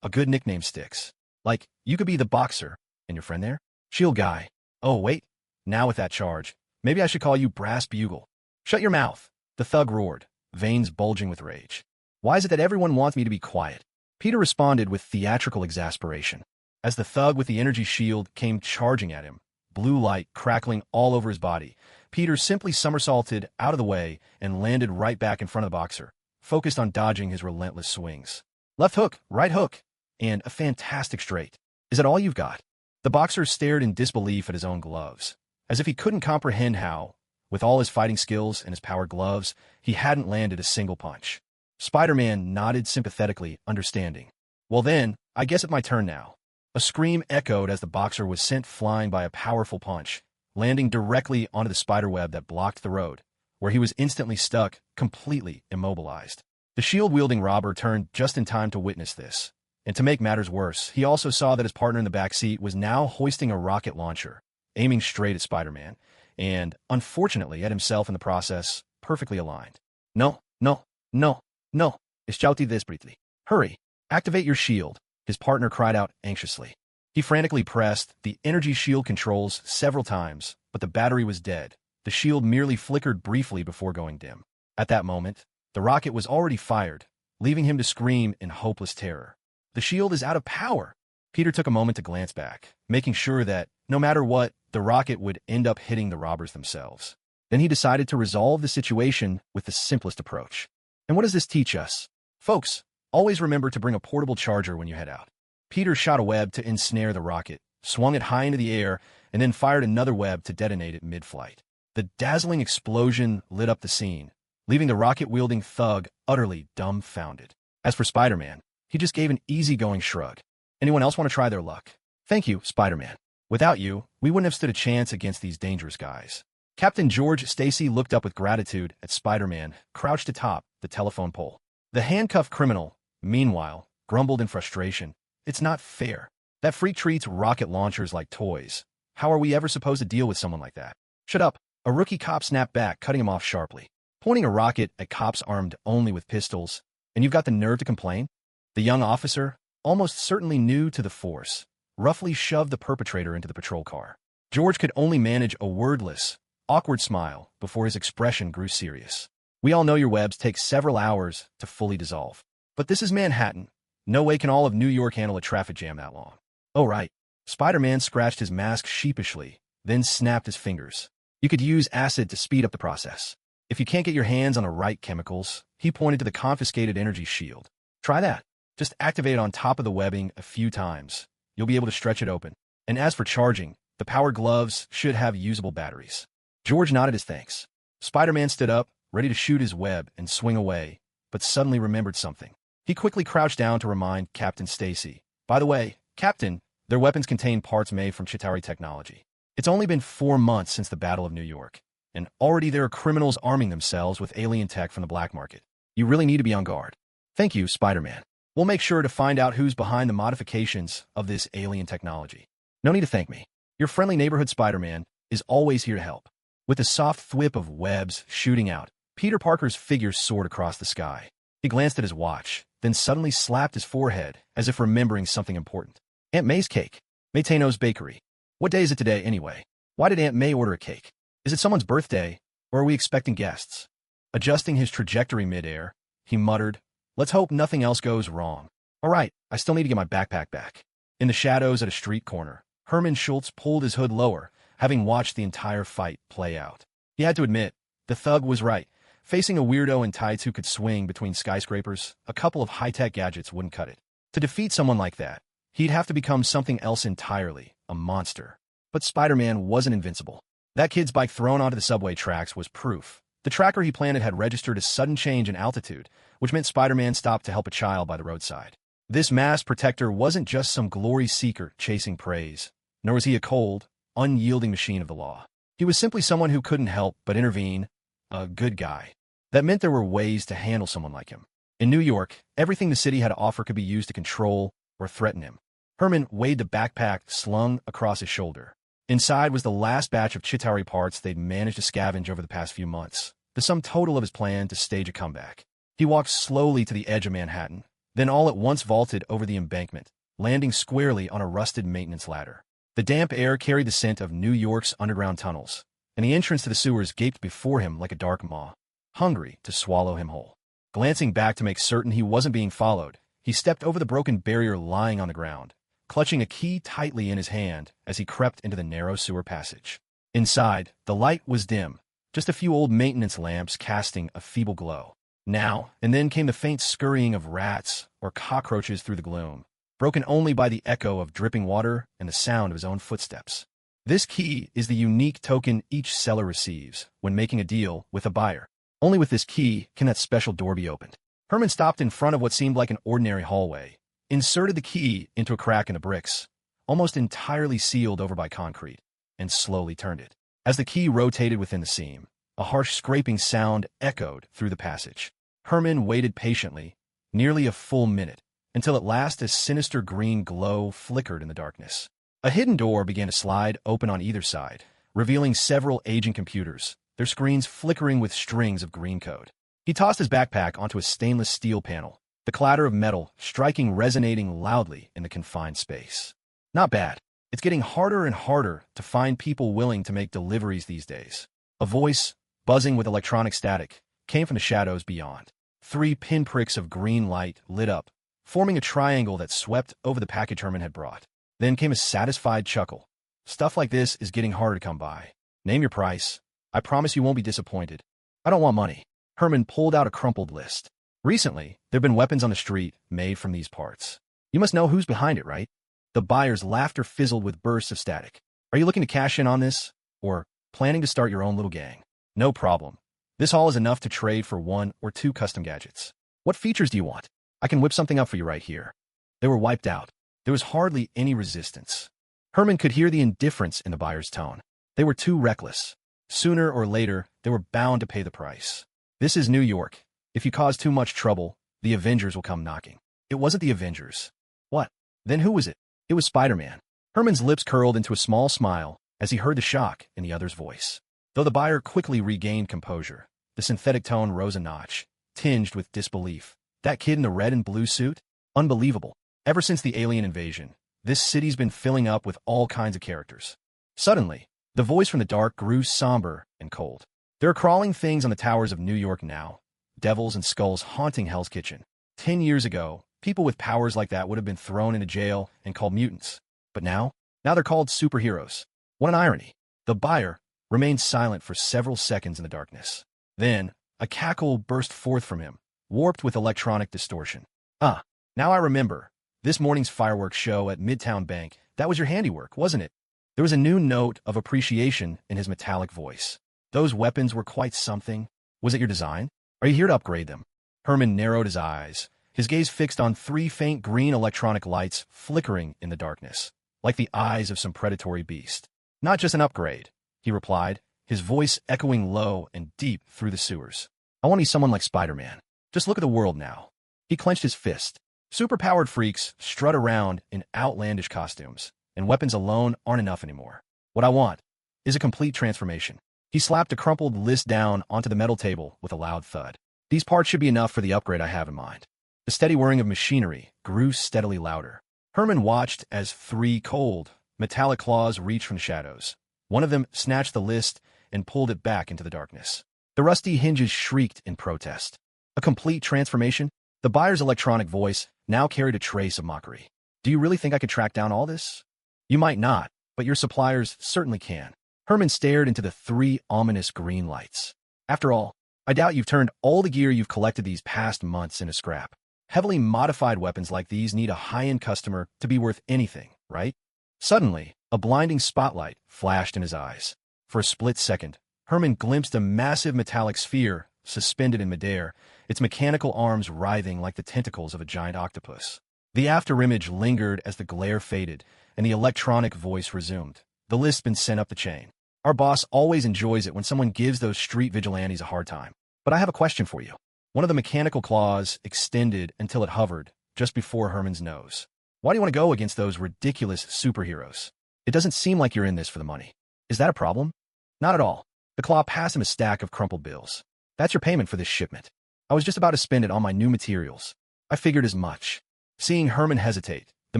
A good nickname sticks. Like, you could be the Boxer, and your friend there? Shield Guy. Oh, wait. Now with that charge, maybe I should call you Brass Bugle." "Shut your mouth," the thug roared, veins bulging with rage. "Why is it that everyone wants me to be quiet?" Peter responded with theatrical exasperation. As the thug with the energy shield came charging at him, blue light crackling all over his body, Peter simply somersaulted out of the way and landed right back in front of the Boxer, focused on dodging his relentless swings. Left hook, right hook, and a fantastic straight. "Is that all you've got?" The Boxer stared in disbelief at his own gloves, as if he couldn't comprehend how, with all his fighting skills and his power gloves, he hadn't landed a single punch. Spider-Man nodded sympathetically, understanding. "Well then, I guess it's my turn now." A scream echoed as the Boxer was sent flying by a powerful punch, landing directly onto the spiderweb that blocked the road, where he was instantly stuck, completely immobilized. The shield-wielding robber turned just in time to witness this, and to make matters worse, he also saw that his partner in the back seat was now hoisting a rocket launcher, aiming straight at Spider-Man, and, unfortunately, at himself in the process, perfectly aligned. "No, no, no, no, shouted desperately. "Hurry, activate your shield," his partner cried out anxiously. He frantically pressed the energy shield controls several times, but the battery was dead. The shield merely flickered briefly before going dim. At that moment, the rocket was already fired, leaving him to scream in hopeless terror. "The shield is out of power." Peter took a moment to glance back, making sure that, no matter what, the rocket would end up hitting the robbers themselves. Then he decided to resolve the situation with the simplest approach. And what does this teach us? Folks, always remember to bring a portable charger when you head out. Peter shot a web to ensnare the rocket, swung it high into the air, and then fired another web to detonate it mid-flight. The dazzling explosion lit up the scene, leaving the rocket-wielding thug utterly dumbfounded. As for Spider-Man, he just gave an easygoing shrug. "Anyone else want to try their luck?" "Thank you, Spider-Man." Without you, we wouldn't have stood a chance against these dangerous guys. Captain George Stacy looked up with gratitude at Spider-Man, crouched atop the telephone pole. The handcuffed criminal, meanwhile, grumbled in frustration. It's not fair. That freak treats rocket launchers like toys. How are we ever supposed to deal with someone like that? Shut up. A rookie cop snapped back, cutting him off sharply. Pointing a rocket at cops armed only with pistols. And you've got the nerve to complain? The young officer, almost certainly new to the force, roughly shoved the perpetrator into the patrol car. George could only manage a wordless, awkward smile before his expression grew serious. We all know your webs take several hours to fully dissolve. But this is Manhattan. No way can all of New York handle a traffic jam that long. Oh, right. Spider-Man scratched his mask sheepishly, then snapped his fingers. You could use acid to speed up the process. If you can't get your hands on the right chemicals, he pointed to the confiscated energy shield. Try that. Just activate it on top of the webbing a few times. You'll be able to stretch it open. And as for charging, the power gloves should have usable batteries. George nodded his thanks. Spider-Man stood up, ready to shoot his web and swing away, but suddenly remembered something. He quickly crouched down to remind Captain Stacy. By the way, Captain, their weapons contain parts made from Chitauri technology. It's only been 4 months since the Battle of New York, and already there are criminals arming themselves with alien tech from the black market. You really need to be on guard. Thank you, Spider-Man. We'll make sure to find out who's behind the modifications of this alien technology. No need to thank me. Your friendly neighborhood Spider-Man is always here to help. With a soft thwip of webs shooting out, Peter Parker's figure soared across the sky. He glanced at his watch, then suddenly slapped his forehead as if remembering something important. Aunt May's cake. Maytano's bakery. What day is it today, anyway? Why did Aunt May order a cake? Is it someone's birthday, or are we expecting guests? Adjusting his trajectory midair, he muttered, let's hope nothing else goes wrong. All right, I still need to get my backpack back. In the shadows at a street corner, Herman Schultz pulled his hood lower, having watched the entire fight play out. He had to admit, the thug was right. Facing a weirdo in tights who could swing between skyscrapers, a couple of high-tech gadgets wouldn't cut it. To defeat someone like that, he'd have to become something else entirely, a monster. But Spider-Man wasn't invincible. That kid's bike thrown onto the subway tracks was proof. The tracker he planted had registered a sudden change in altitude, which meant Spider-Man stopped to help a child by the roadside. This masked protector wasn't just some glory seeker chasing praise, nor was he a cold, unyielding machine of the law. He was simply someone who couldn't help but intervene, a good guy. That meant there were ways to handle someone like him. In New York, everything the city had to offer could be used to control or threaten him. Herman weighed the backpack slung across his shoulder. Inside was the last batch of Chitauri parts they'd managed to scavenge over the past few months, the sum total of his plan to stage a comeback. He walked slowly to the edge of Manhattan, then all at once vaulted over the embankment, landing squarely on a rusted maintenance ladder. The damp air carried the scent of New York's underground tunnels, and the entrance to the sewers gaped before him like a dark maw, hungry to swallow him whole. Glancing back to make certain he wasn't being followed, he stepped over the broken barrier lying on the ground, clutching a key tightly in his hand as he crept into the narrow sewer passage. Inside, the light was dim, just a few old maintenance lamps casting a feeble glow. Now and then came the faint scurrying of rats or cockroaches through the gloom, broken only by the echo of dripping water and the sound of his own footsteps. This key is the unique token each seller receives when making a deal with a buyer. Only with this key can that special door be opened. Herman stopped in front of what seemed like an ordinary hallway, inserted the key into a crack in the bricks, almost entirely sealed over by concrete, and slowly turned it. As the key rotated within the seam, a harsh scraping sound echoed through the passage. Herman waited patiently, nearly a full minute, until at last a sinister green glow flickered in the darkness. A hidden door began to slide open on either side, revealing several aging computers, their screens flickering with strings of green code. He tossed his backpack onto a stainless steel panel, the clatter of metal striking resonating loudly in the confined space. Not bad. It's getting harder and harder to find people willing to make deliveries these days. A voice, buzzing with electronic static, came from the shadows beyond. 3 pinpricks of green light lit up, forming a triangle that swept over the package Herman had brought. Then came a satisfied chuckle. Stuff like this is getting harder to come by. Name your price. I promise you won't be disappointed. I don't want money. Herman pulled out a crumpled list. Recently, there have been weapons on the street made from these parts. You must know who's behind it, right? The buyer's laughter fizzled with bursts of static. Are you looking to cash in on this? Or planning to start your own little gang? No problem. This haul is enough to trade for 1 or 2 custom gadgets. What features do you want? I can whip something up for you right here. They were wiped out. There was hardly any resistance. Herman could hear the indifference in the buyer's tone. They were too reckless. Sooner or later, they were bound to pay the price. This is New York. If you cause too much trouble, the Avengers will come knocking. It wasn't the Avengers. What? Then who was it? It was Spider-Man. Herman's lips curled into a small smile as he heard the shock in the other's voice. Though the buyer quickly regained composure, the synthetic tone rose a notch, tinged with disbelief. That kid in the red and blue suit? Unbelievable. Ever since the alien invasion, this city's been filling up with all kinds of characters. Suddenly, the voice from the dark grew somber and cold. There are crawling things on the towers of New York now, devils and skulls haunting Hell's Kitchen. 10 years ago, people with powers like that would have been thrown into jail and called mutants. But now they're called superheroes. What an irony. The buyer remained silent for several seconds in the darkness. Then, a cackle burst forth from him, warped with electronic distortion. Ah, now I remember. This morning's fireworks show at Midtown Bank, that was your handiwork, wasn't it? There was a new note of appreciation in his metallic voice. Those weapons were quite something. Was it your design? Are you here to upgrade them? Herman narrowed his eyes, his gaze fixed on 3 faint green electronic lights flickering in the darkness, like the eyes of some predatory beast. Not just an upgrade, he replied, his voice echoing low and deep through the sewers. I want to be someone like Spider-Man. Just look at the world now. He clenched his fist. Superpowered freaks strut around in outlandish costumes, and weapons alone aren't enough anymore. What I want is a complete transformation. He slapped a crumpled list down onto the metal table with a loud thud. These parts should be enough for the upgrade I have in mind. The steady whirring of machinery grew steadily louder. Herman watched as 3 cold, metallic claws reached from the shadows. One of them snatched the list and pulled it back into the darkness. The rusty hinges shrieked in protest. A complete transformation? The buyer's electronic voice now carried a trace of mockery. Do you really think I could track down all this? You might not, but your suppliers certainly can. Herman stared into the 3 ominous green lights. After all, I doubt you've turned all the gear you've collected these past months into scrap. Heavily modified weapons like these need a high-end customer to be worth anything, right? Suddenly, a blinding spotlight flashed in his eyes. For a split second, Herman glimpsed a massive metallic sphere suspended in midair, its mechanical arms writhing like the tentacles of a giant octopus. The afterimage lingered as the glare faded, and the electronic voice resumed. The list's been sent up the chain. Our boss always enjoys it when someone gives those street vigilantes a hard time. But I have a question for you. One of the mechanical claws extended until it hovered just before Herman's nose. Why do you want to go against those ridiculous superheroes? It doesn't seem like you're in this for the money. Is that a problem? Not at all. The claw passed him a stack of crumpled bills. That's your payment for this shipment. I was just about to spend it on my new materials. I figured as much. Seeing Herman hesitate, the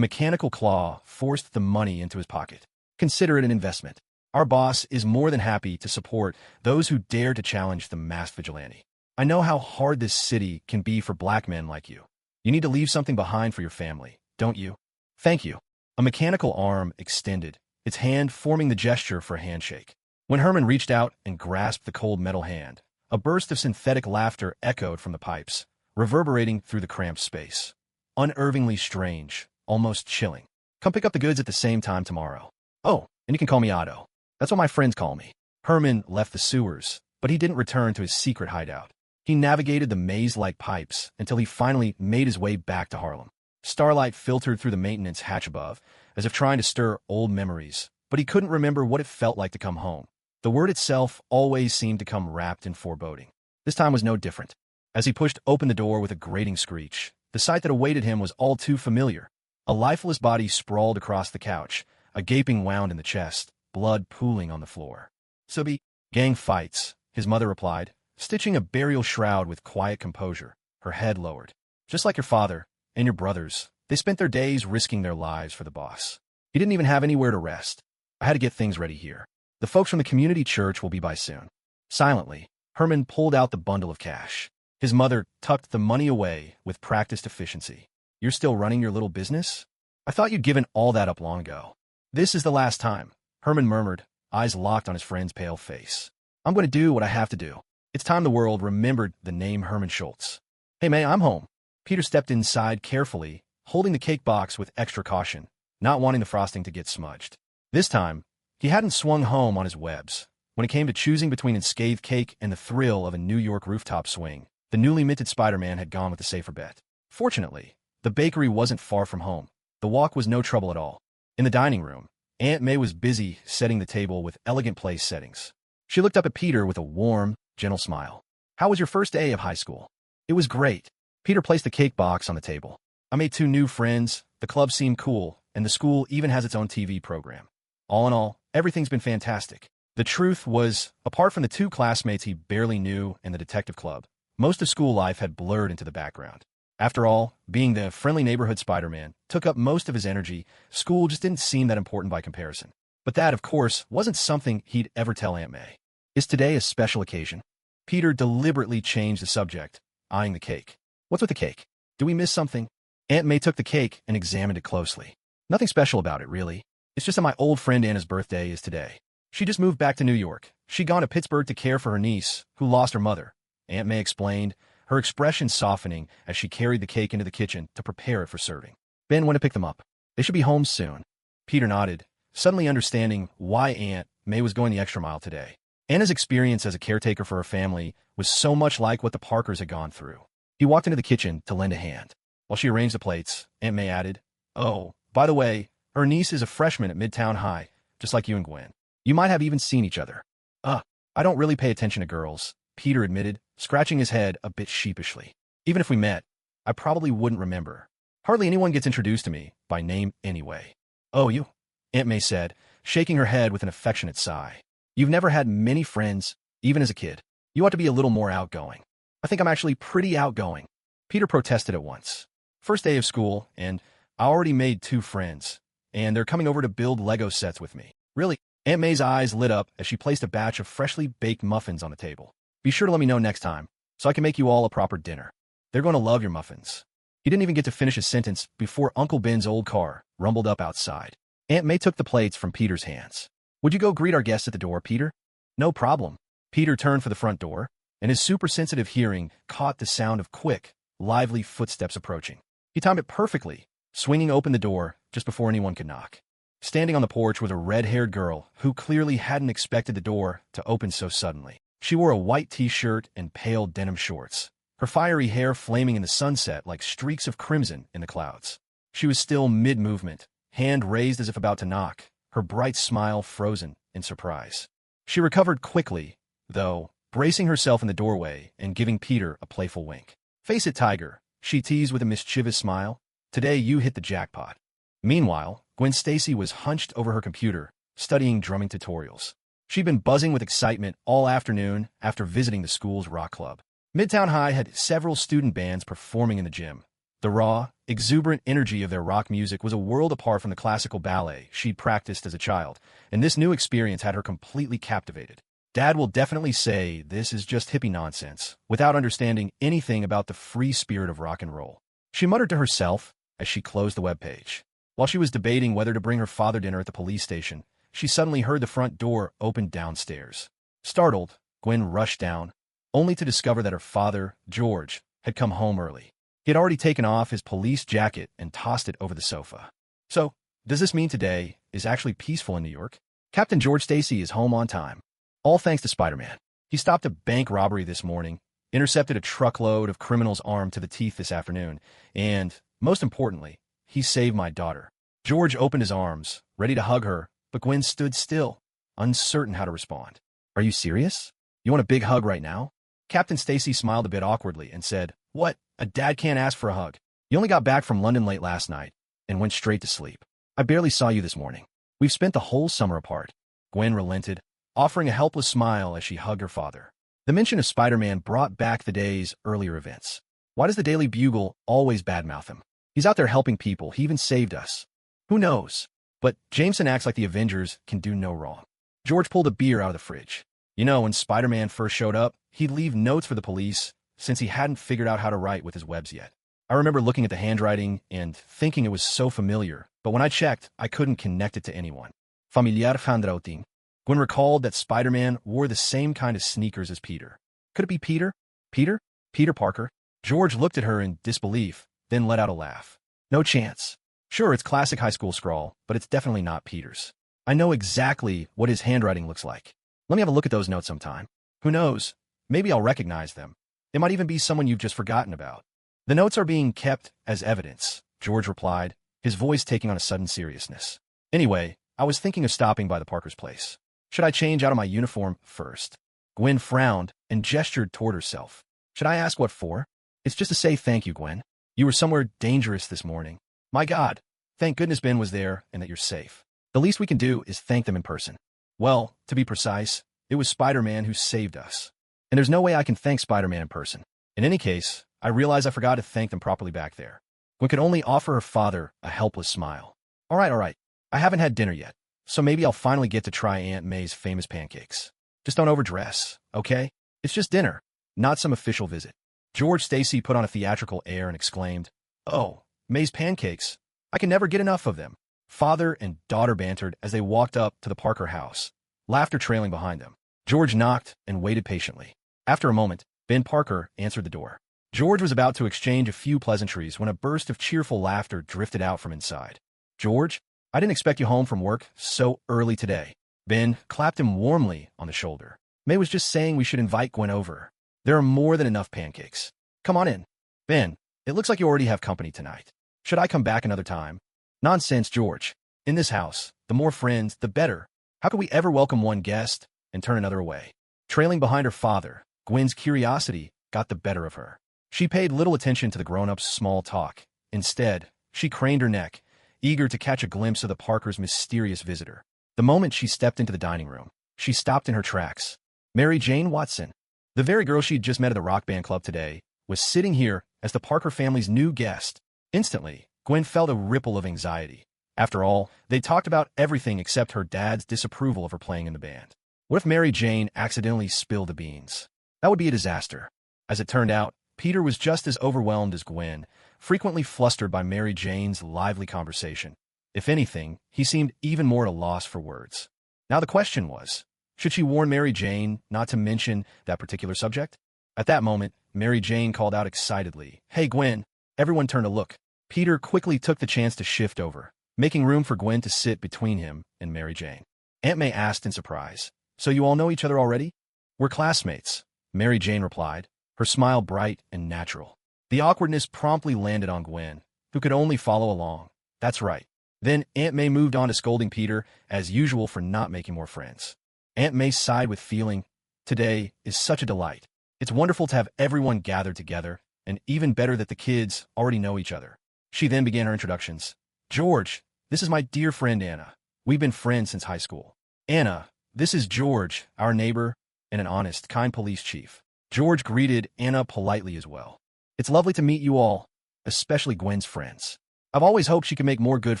mechanical claw forced the money into his pocket. Consider it an investment. Our boss is more than happy to support those who dare to challenge the masked vigilante. I know how hard this city can be for black men like you. You need to leave something behind for your family, don't you? Thank you. A mechanical arm extended, its hand forming the gesture for a handshake. When Herman reached out and grasped the cold metal hand, a burst of synthetic laughter echoed from the pipes, reverberating through the cramped space. Unnervingly strange, almost chilling. Come pick up the goods at the same time tomorrow. Oh, and you can call me Otto. That's what my friends call me. Herman left the sewers, but he didn't return to his secret hideout. He navigated the maze-like pipes until he finally made his way back to Harlem. Starlight filtered through the maintenance hatch above, as if trying to stir old memories, but he couldn't remember what it felt like to come home. The word itself always seemed to come wrapped in foreboding. This time was no different. As he pushed open the door with a grating screech, the sight that awaited him was all too familiar. A lifeless body sprawled across the couch, a gaping wound in the chest, blood pooling on the floor. "Subby, gang fights," his mother replied, stitching a burial shroud with quiet composure, her head lowered. "Just like your father and your brothers, they spent their days risking their lives for the boss. He didn't even have anywhere to rest. I had to get things ready here. The folks from the community church will be by soon." Silently, Herman pulled out the bundle of cash. His mother tucked the money away with practiced efficiency. "You're still running your little business? I thought you'd given all that up long ago." "This is the last time," Herman murmured, eyes locked on his friend's pale face. "I'm going to do what I have to do. It's time the world remembered the name Herman Schultz." "Hey, May, I'm home." Peter stepped inside carefully, holding the cake box with extra caution, not wanting the frosting to get smudged. This time, he hadn't swung home on his webs. When it came to choosing between unscathed cake and the thrill of a New York rooftop swing, the newly minted Spider-Man had gone with the safer bet. Fortunately, the bakery wasn't far from home. The walk was no trouble at all. In the dining room, Aunt May was busy setting the table with elegant place settings. She looked up at Peter with a warm, gentle smile. "How was your first day of high school?" "It was great." Peter placed the cake box on the table. "I made 2 new friends, the club seemed cool, and the school even has its own TV program. All in all, everything's been fantastic." The truth was, apart from the 2 classmates he barely knew and the detective club, most of school life had blurred into the background. After all, being the friendly neighborhood Spider-Man took up most of his energy. School just didn't seem that important by comparison. But that, of course, wasn't something he'd ever tell Aunt May. "Is today a special occasion?" Peter deliberately changed the subject, eyeing the cake. "What's with the cake? Do we miss something?" Aunt May took the cake and examined it closely. "Nothing special about it, really. It's just that my old friend Anna's birthday is today. She just moved back to New York. She'd gone to Pittsburgh to care for her niece, who lost her mother," Aunt May explained, her expression softening as she carried the cake into the kitchen to prepare it for serving. "Ben went to pick them up. They should be home soon." Peter nodded, suddenly understanding why Aunt May was going the extra mile today. Anna's experience as a caretaker for her family was so much like what the Parkers had gone through. He walked into the kitchen to lend a hand. While she arranged the plates, Aunt May added, "Oh, by the way, her niece is a freshman at Midtown High, just like you and Gwen. You might have even seen each other." I don't really pay attention to girls," Peter admitted, scratching his head a bit sheepishly. "Even if we met, I probably wouldn't remember. Hardly anyone gets introduced to me by name anyway." "Oh, you?" Aunt May said, shaking her head with an affectionate sigh. "You've never had many friends, even as a kid. You ought to be a little more outgoing." "I think I'm actually pretty outgoing," Peter protested at once. "First day of school, and I already made 2 friends, and they're coming over to build Lego sets with me." "Really?" Aunt May's eyes lit up as she placed a batch of freshly baked muffins on the table. "Be sure to let me know next time, so I can make you all a proper dinner. They're going to love your muffins." He didn't even get to finish his sentence before Uncle Ben's old car rumbled up outside. Aunt May took the plates from Peter's hands. "Would you go greet our guests at the door, Peter?" "No problem." Peter turned for the front door, and his super-sensitive hearing caught the sound of quick, lively footsteps approaching. He timed it perfectly, swinging open the door just before anyone could knock. Standing on the porch was a red-haired girl who clearly hadn't expected the door to open so suddenly. She wore a white t-shirt and pale denim shorts, her fiery hair flaming in the sunset like streaks of crimson in the clouds. She was still mid-movement, hand raised as if about to knock, her bright smile frozen in surprise. She recovered quickly, though, bracing herself in the doorway and giving Peter a playful wink. "Face it, Tiger," she teased with a mischievous smile. "Today you hit the jackpot." Meanwhile, Gwen Stacy was hunched over her computer, studying drumming tutorials. She'd been buzzing with excitement all afternoon after visiting the school's rock club. Midtown High had several student bands performing in the gym. The raw, exuberant energy of their rock music was a world apart from the classical ballet she'd practiced as a child, and this new experience had her completely captivated. Dad will definitely say this is just hippie nonsense, without understanding anything about the free spirit of rock and roll. She muttered to herself as she closed the webpage. While she was debating whether to bring her father dinner at the police station, she suddenly heard the front door open downstairs. Startled, Gwen rushed down, only to discover that her father, George, had come home early. He had already taken off his police jacket and tossed it over the sofa. "So, does this mean today is actually peaceful in New York? Captain George Stacy is home on time. All thanks to Spider-Man. He stopped a bank robbery this morning, intercepted a truckload of criminals armed to the teeth this afternoon, and, most importantly, he saved my daughter." George opened his arms, ready to hug her, but Gwen stood still, uncertain how to respond. "Are you serious? You want a big hug right now?" Captain Stacy smiled a bit awkwardly and said, "What? A dad can't ask for a hug. You only got back from London late last night and went straight to sleep. I barely saw you this morning. We've spent the whole summer apart." Gwen relented, offering a helpless smile as she hugged her father. The mention of Spider-Man brought back the day's earlier events. Why does the Daily Bugle always badmouth him? He's out there helping people. He even saved us. Who knows? But Jameson acts like the Avengers can do no wrong. George pulled a beer out of the fridge. You know, when Spider-Man first showed up, he'd leave notes for the police since he hadn't figured out how to write with his webs yet. I remember looking at the handwriting and thinking it was so familiar, but when I checked, I couldn't connect it to anyone. Familiar handwriting. Gwen recalled that Spider-Man wore the same kind of sneakers as Peter. Could it be Peter? Peter? Peter Parker? George looked at her in disbelief, then let out a laugh. "No chance. Sure, it's classic high school scrawl, but it's definitely not Peter's. I know exactly what his handwriting looks like. Let me have a look at those notes sometime. Who knows? Maybe I'll recognize them. It might even be someone you've just forgotten about." "The notes are being kept as evidence," George replied, his voice taking on a sudden seriousness. "Anyway, I was thinking of stopping by the Parker's place. Should I change out of my uniform first? Gwen frowned and gestured toward herself. Should I ask what for? It's just to say thank you, Gwen. You were somewhere dangerous this morning. My God, thank goodness Ben was there and that you're safe. The least we can do is thank them in person. Well, to be precise, it was Spider-Man who saved us. And there's no way I can thank Spider-Man in person. In any case, I realize I forgot to thank them properly back there. Gwen could only offer her father a helpless smile. All right. I haven't had dinner yet, so maybe I'll finally get to try Aunt May's famous pancakes. Just don't overdress, okay? It's just dinner, not some official visit. George Stacy put on a theatrical air and exclaimed, Oh, May's pancakes. I can never get enough of them. Father and daughter bantered as they walked up to the Parker house, laughter trailing behind them. George knocked and waited patiently. After a moment, Ben Parker answered the door. George was about to exchange a few pleasantries when a burst of cheerful laughter drifted out from inside. George, I didn't expect you home from work so early today. Ben clapped him warmly on the shoulder. May was just saying we should invite Gwen over. There are more than enough pancakes. Come on in. Ben, it looks like you already have company tonight. Should I come back another time? Nonsense, George. In this house, the more friends, the better. How could we ever welcome one guest and turn another away? Trailing behind her father, Gwen's curiosity got the better of her. She paid little attention to the grown-ups' small talk. Instead, she craned her neck, eager to catch a glimpse of the Parker's mysterious visitor. The moment she stepped into the dining room, she stopped in her tracks. Mary Jane Watson, the very girl she'd just met at the rock band club today, was sitting here as the Parker family's new guest. Instantly, Gwen felt a ripple of anxiety. After all, they talked about everything except her dad's disapproval of her playing in the band. What if Mary Jane accidentally spilled the beans? That would be a disaster. As it turned out, Peter was just as overwhelmed as Gwen, frequently flustered by Mary Jane's lively conversation. If anything, he seemed even more at a loss for words. Now the question was, should she warn Mary Jane not to mention that particular subject? At that moment, Mary Jane called out excitedly, Hey Gwen! Everyone turned to look. Peter quickly took the chance to shift over, making room for Gwen to sit between him and Mary Jane. Aunt May asked in surprise, So you all know each other already? We're classmates, Mary Jane replied, her smile bright and natural. The awkwardness promptly landed on Gwen, who could only follow along. That's right. Then Aunt May moved on to scolding Peter, as usual, for not making more friends. Aunt May sighed with feeling, Today is such a delight. It's wonderful to have everyone gathered together, and even better that the kids already know each other. She then began her introductions. George, this is my dear friend Anna. We've been friends since high school. Anna, this is George, our neighbor, and an honest, kind police chief. George greeted Anna politely as well. It's lovely to meet you all, especially Gwen's friends. I've always hoped she could make more good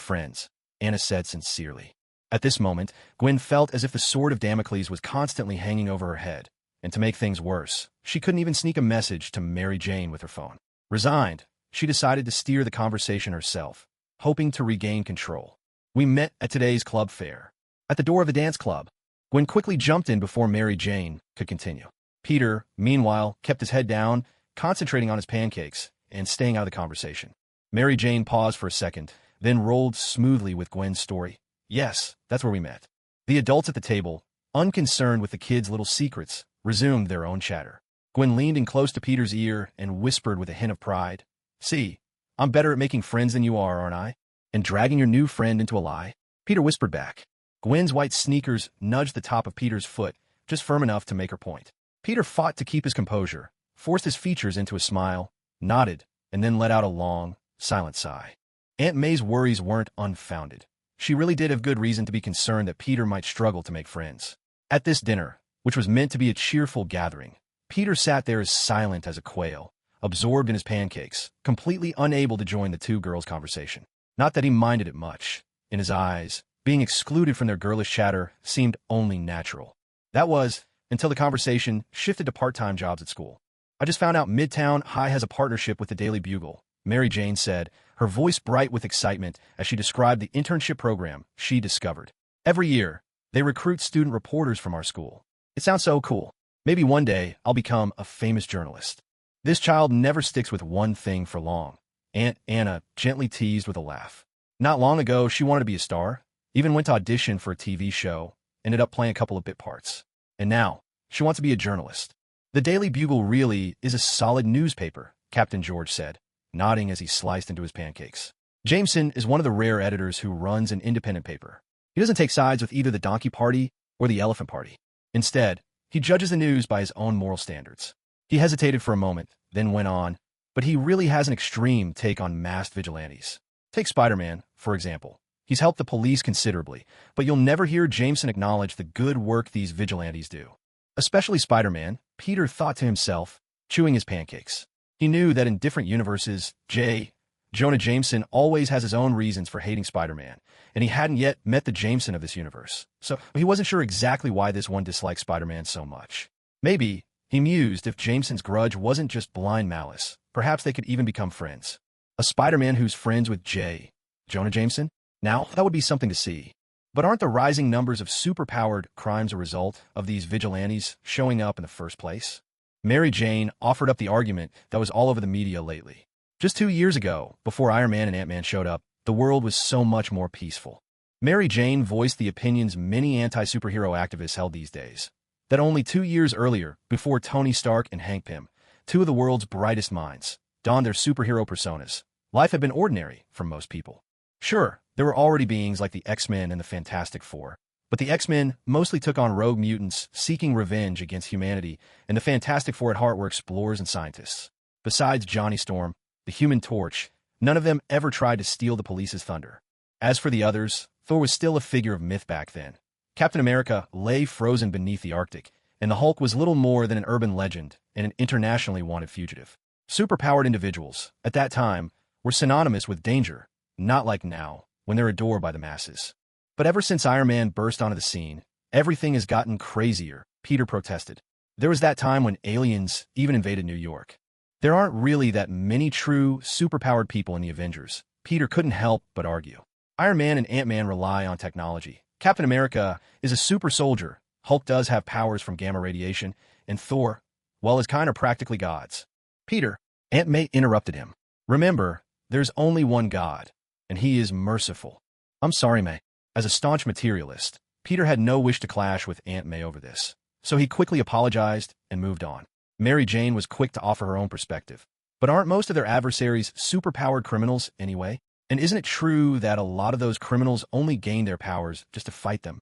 friends, Anna said sincerely. At this moment, Gwen felt as if the sword of Damocles was constantly hanging over her head, and to make things worse, she couldn't even sneak a message to Mary Jane with her phone. Resigned, she decided to steer the conversation herself, hoping to regain control. We met at today's club fair. At the door of the dance club, Gwen quickly jumped in before Mary Jane could continue. Peter, meanwhile, kept his head down, concentrating on his pancakes and staying out of the conversation. Mary Jane paused for a second, then rolled smoothly with Gwen's story. Yes, that's where we met. The adults at the table, unconcerned with the kids' little secrets, resumed their own chatter. Gwen leaned in close to Peter's ear and whispered with a hint of pride, See, I'm better at making friends than you are, aren't I? And dragging your new friend into a lie? Peter whispered back. Gwen's white sneakers nudged the top of Peter's foot, just firm enough to make her point. Peter fought to keep his composure, forced his features into a smile, nodded, and then let out a long, silent sigh. Aunt May's worries weren't unfounded. She really did have good reason to be concerned that Peter might struggle to make friends. At this dinner, which was meant to be a cheerful gathering, Peter sat there as silent as a quail, absorbed in his pancakes, completely unable to join the two girls' conversation. Not that he minded it much. In his eyes, being excluded from their girlish chatter seemed only natural. That was, until the conversation shifted to part-time jobs at school. I just found out Midtown High has a partnership with the Daily Bugle, Mary Jane said, her voice bright with excitement as she described the internship program she discovered. Every year, they recruit student reporters from our school. It sounds so cool. Maybe one day I'll become a famous journalist. This child never sticks with one thing for long, Aunt Anna gently teased with a laugh. Not long ago, she wanted to be a star, even went to audition for a TV show, ended up playing a couple of bit parts. And now, she wants to be a journalist. The Daily Bugle really is a solid newspaper, Captain George said, nodding as he sliced into his pancakes. Jameson is one of the rare editors who runs an independent paper. He doesn't take sides with either the donkey party or the elephant party. Instead, he judges the news by his own moral standards. He hesitated for a moment, then went on, but he really has an extreme take on masked vigilantes. Take Spider-Man, for example. He's helped the police considerably, but you'll never hear Jameson acknowledge the good work these vigilantes do. Especially Spider-Man, Peter thought to himself, chewing his pancakes. He knew that in different universes, Jonah Jameson always has his own reasons for hating Spider-Man, and he hadn't yet met the Jameson of this universe, so he wasn't sure exactly why this one disliked Spider-Man so much. Maybe, he mused, if Jameson's grudge wasn't just blind malice, perhaps they could even become friends. A Spider-Man who's friends with Jonah Jameson? Now, that would be something to see. But aren't the rising numbers of superpowered crimes a result of these vigilantes showing up in the first place? Mary Jane offered up the argument that was all over the media lately. Just 2 years ago, before Iron Man and Ant-Man showed up, the world was so much more peaceful. Mary Jane voiced the opinions many anti-superhero activists held these days. That only 2 years earlier, before Tony Stark and Hank Pym, two of the world's brightest minds, donned their superhero personas, life had been ordinary for most people. Sure, there were already beings like the X-Men and the Fantastic Four, but the X-Men mostly took on rogue mutants seeking revenge against humanity, and the Fantastic Four at heart were explorers and scientists. Besides Johnny Storm, the Human Torch, none of them ever tried to steal the police's thunder. As for the others, Thor was still a figure of myth back then. Captain America lay frozen beneath the Arctic, and the Hulk was little more than an urban legend and an internationally wanted fugitive. Superpowered individuals, at that time, were synonymous with danger, not like now, when they're adored by the masses. But ever since Iron Man burst onto the scene, everything has gotten crazier, Peter protested. There was that time when aliens even invaded New York. There aren't really that many true, superpowered people in the Avengers, Peter couldn't help but argue. Iron Man and Ant-Man rely on technology. Captain America is a super soldier, Hulk does have powers from gamma radiation, and Thor, well, is kind of practically gods. Peter, Aunt May interrupted him. Remember, there's only one God, and he is merciful. I'm sorry, May. As a staunch materialist, Peter had no wish to clash with Aunt May over this, so he quickly apologized and moved on. Mary Jane was quick to offer her own perspective. But aren't most of their adversaries superpowered criminals anyway? And isn't it true that a lot of those criminals only gain their powers just to fight them?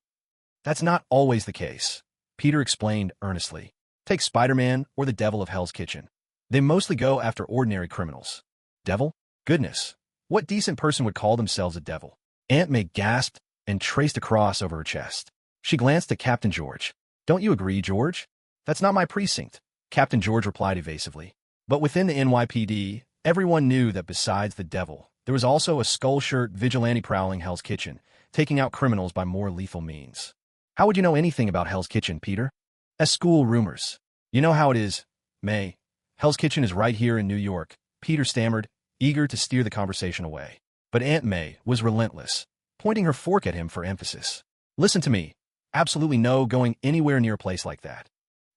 That's not always the case, Peter explained earnestly. Take Spider-Man or the Devil of Hell's Kitchen. They mostly go after ordinary criminals. Devil? Goodness. What decent person would call themselves a devil? Aunt May gasped and traced a cross over her chest. She glanced at Captain George. Don't you agree, George? That's not my precinct, Captain George replied evasively. But within the NYPD, everyone knew that besides the devil, there was also a skull-shirt vigilante prowling Hell's Kitchen, taking out criminals by more lethal means. How would you know anything about Hell's Kitchen, Peter? As school rumors. You know how it is, May. Hell's Kitchen is right here in New York, Peter stammered, eager to steer the conversation away. But Aunt May was relentless, pointing her fork at him for emphasis. Listen to me. Absolutely no going anywhere near a place like that.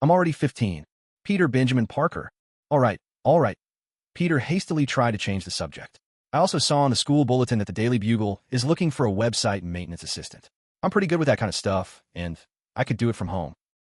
I'm already 15. Peter Benjamin Parker. All right. Peter hastily tried to change the subject. I also saw on the school bulletin that the Daily Bugle is looking for a website maintenance assistant. I'm pretty good with that kind of stuff, and I could do it from home.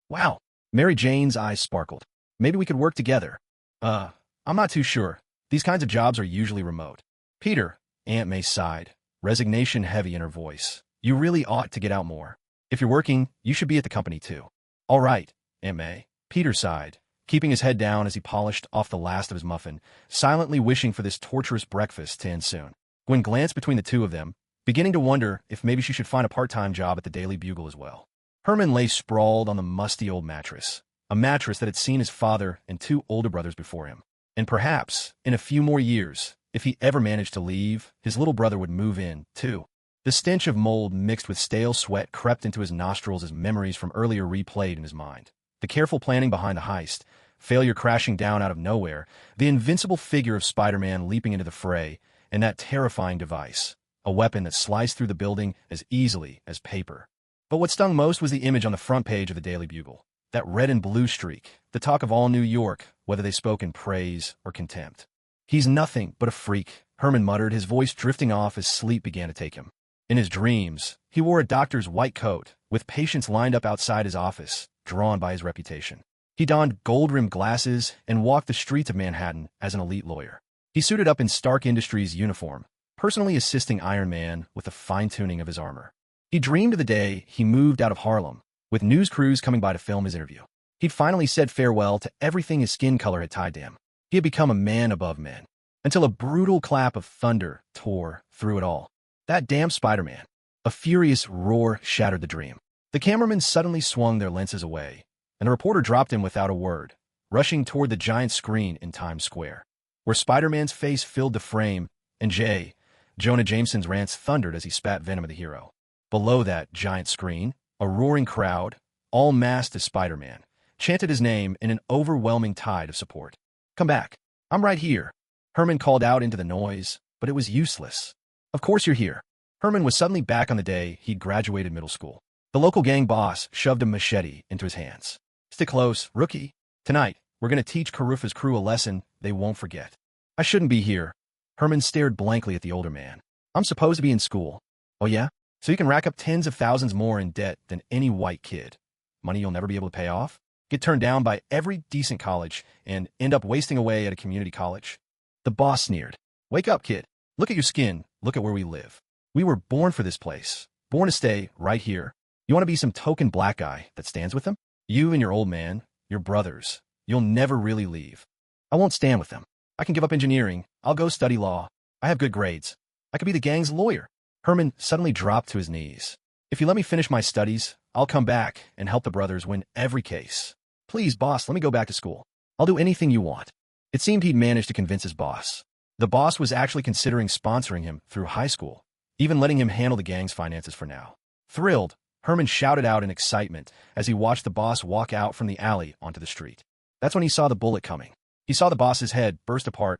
Wow. Mary Jane's eyes sparkled. Maybe we could work together. I'm not too sure. These kinds of jobs are usually remote. Peter, Aunt May sighed, resignation heavy in her voice. You really ought to get out more. If you're working, you should be at the company too. All right, Aunt May. Peter sighed, keeping his head down as he polished off the last of his muffin, silently wishing for this torturous breakfast to end soon. Gwen glanced between the two of them, beginning to wonder if maybe she should find a part-time job at the Daily Bugle as well. Herman lay sprawled on the musty old mattress, a mattress that had seen his father and 2 older brothers before him. And perhaps, in a few more years, if he ever managed to leave, his little brother would move in, too. The stench of mold mixed with stale sweat crept into his nostrils as memories from earlier replayed in his mind. The careful planning behind the heist, failure crashing down out of nowhere, the invincible figure of Spider-Man leaping into the fray, and that terrifying device, a weapon that sliced through the building as easily as paper. But what stung most was the image on the front page of the Daily Bugle, that red and blue streak, the talk of all New York, whether they spoke in praise or contempt. He's nothing but a freak, Herman muttered, his voice drifting off as sleep began to take him. In his dreams, he wore a doctor's white coat, with patients lined up outside his office, drawn by his reputation. He donned gold-rimmed glasses and walked the streets of Manhattan as an elite lawyer. He suited up in Stark Industries uniform, personally assisting Iron Man with the fine-tuning of his armor. He dreamed of the day he moved out of Harlem, with news crews coming by to film his interview. He'd finally said farewell to everything his skin color had tied to him. He had become a man above men, until a brutal clap of thunder tore through it all. That damn Spider-Man. A furious roar shattered the dream. The cameramen suddenly swung their lenses away, and the reporter dropped him without a word, rushing toward the giant screen in Times Square, where Spider-Man's face filled the frame, and Jonah Jameson's rants thundered as he spat venom at the hero. Below that giant screen, a roaring crowd, all masked as Spider-Man, chanted his name in an overwhelming tide of support. "Come back. I'm right here." Herman called out into the noise, but it was useless. "Of course you're here." Herman was suddenly back on the day he'd graduated middle school. The local gang boss shoved a machete into his hands. "Stick close, rookie. Tonight, we're going to teach Karufa's crew a lesson they won't forget." "I shouldn't be here." Herman stared blankly at the older man. "I'm supposed to be in school." "Oh yeah? So you can rack up tens of thousands more in debt than any white kid. Money you'll never be able to pay off? Get turned down by every decent college and end up wasting away at a community college?" The boss sneered. "Wake up, kid. Look at your skin. Look at where we live. We were born for this place. Born to stay right here. You want to be some token black guy that stands with them? You and your old man, your brothers. You'll never really leave." "I won't stand with them. I can give up engineering. I'll go study law. I have good grades. I could be the gang's lawyer." Herman suddenly dropped to his knees. "If you let me finish my studies, I'll come back and help the brothers win every case. Please, boss, let me go back to school. I'll do anything you want." It seemed he'd managed to convince his boss. The boss was actually considering sponsoring him through high school, even letting him handle the gang's finances for now. Thrilled, Herman shouted out in excitement as he watched the boss walk out from the alley onto the street. That's when he saw the bullet coming. He saw the boss's head burst apart,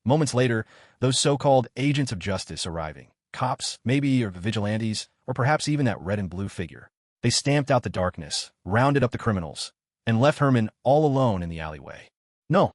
moments later, those so-called agents of justice arriving. Cops, maybe, or vigilantes, or perhaps even that red and blue figure. They stamped out the darkness, rounded up the criminals, and left Herman all alone in the alleyway. No.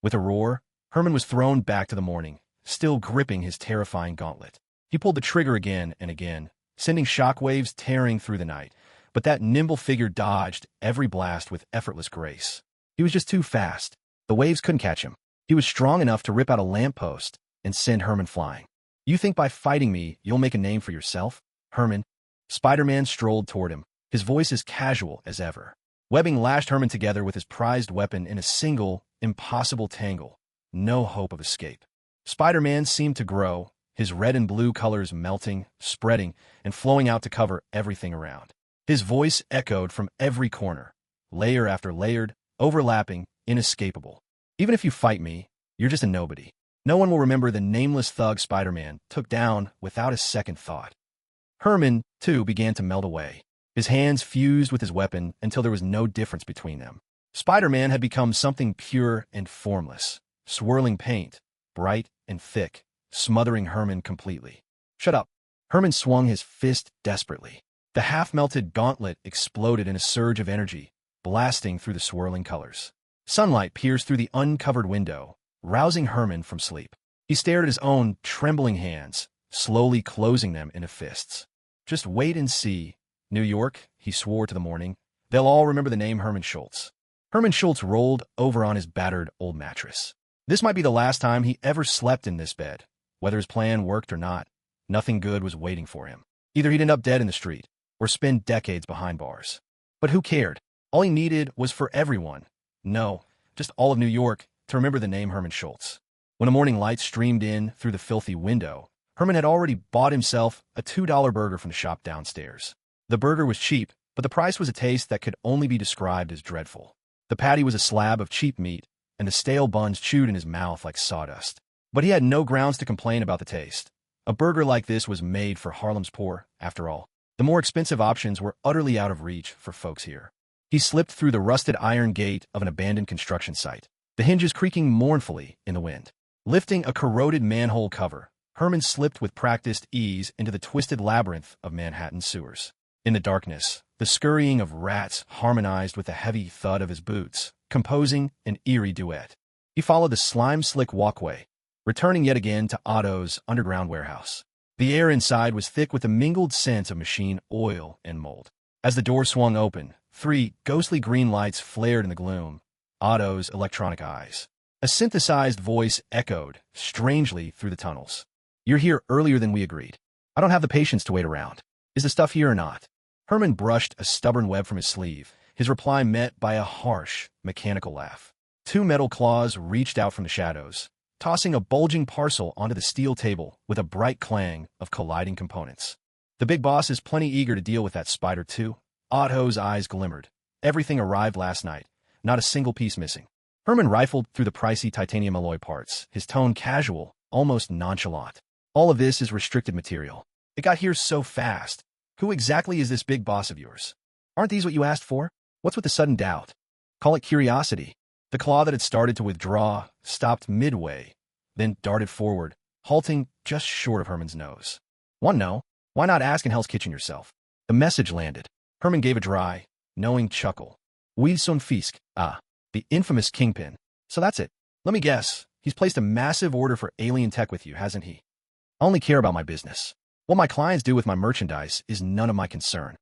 With a roar, Herman was thrown back to the morning, still gripping his terrifying gauntlet. He pulled the trigger again and again, sending shockwaves tearing through the night, but that nimble figure dodged every blast with effortless grace. He was just too fast. The waves couldn't catch him. He was strong enough to rip out a lamppost and send Herman flying. "You think by fighting me, you'll make a name for yourself, Herman?" Spider-Man strolled toward him, his voice as casual as ever. Webbing lashed Herman together with his prized weapon in a single, impossible tangle. No hope of escape. Spider-Man seemed to grow, his red and blue colors melting, spreading, and flowing out to cover everything around. His voice echoed from every corner, layer after layered, overlapping, inescapable. "Even if you fight me, you're just a nobody. No one will remember the nameless thug Spider-Man took down without a second thought." Herman, too, began to melt away. His hands fused with his weapon until there was no difference between them. Spider-Man had become something pure and formless, swirling paint, bright and thick, smothering Herman completely. "Shut up." Herman swung his fist desperately. The half-melted gauntlet exploded in a surge of energy, blasting through the swirling colors. Sunlight pierced through the uncovered window, rousing Herman from sleep. He stared at his own trembling hands, slowly closing them into fists. "Just wait and see. New York," he swore to the morning. "They'll all remember the name Herman Schultz." Herman Schultz rolled over on his battered old mattress. This might be the last time he ever slept in this bed. Whether his plan worked or not, nothing good was waiting for him. Either he'd end up dead in the street, or spend decades behind bars. But who cared? All he needed was for everyone, no, just all of New York, to remember the name Herman Schultz. When a morning light streamed in through the filthy window, Herman had already bought himself a $2 burger from the shop downstairs. The burger was cheap, but the price was a taste that could only be described as dreadful. The patty was a slab of cheap meat, and the stale buns chewed in his mouth like sawdust. But he had no grounds to complain about the taste. A burger like this was made for Harlem's poor, after all. The more expensive options were utterly out of reach for folks here. He slipped through the rusted iron gate of an abandoned construction site, the hinges creaking mournfully in the wind. Lifting a corroded manhole cover, Herman slipped with practiced ease into the twisted labyrinth of Manhattan sewers. In the darkness, the scurrying of rats harmonized with the heavy thud of his boots, composing an eerie duet. He followed the slime-slick walkway, returning yet again to Otto's underground warehouse. The air inside was thick with a mingled scent of machine oil and mold. As the door swung open, 3 ghostly green lights flared in the gloom. Otto's electronic eyes. A synthesized voice echoed strangely through the tunnels. "You're here earlier than we agreed." I don't have the patience to wait around. Is the stuff here or not? Herman brushed a stubborn web from his sleeve, his reply met by a harsh, mechanical laugh. Two metal claws reached out from the shadows, tossing a bulging parcel onto the steel table with a bright clang of colliding components. The big boss is plenty eager to deal with that spider too. Otto's eyes glimmered. Everything arrived last night, not a single piece missing. Herman rifled through the pricey titanium alloy parts, his tone casual, almost nonchalant. All of this is restricted material. It got here so fast. Who exactly is this big boss of yours? Aren't these what you asked for? What's with the sudden doubt? Call it curiosity. The claw that had started to withdraw stopped midway, then darted forward, halting just short of Herman's nose. Want to know? Why not ask in Hell's Kitchen yourself? The message landed. Herman gave a dry, knowing chuckle. Oui son fisc. Ah, the infamous kingpin. So that's it. Let me guess. He's placed a massive order for alien tech with you, hasn't he? I only care about my business. What my clients do with my merchandise is none of my concern.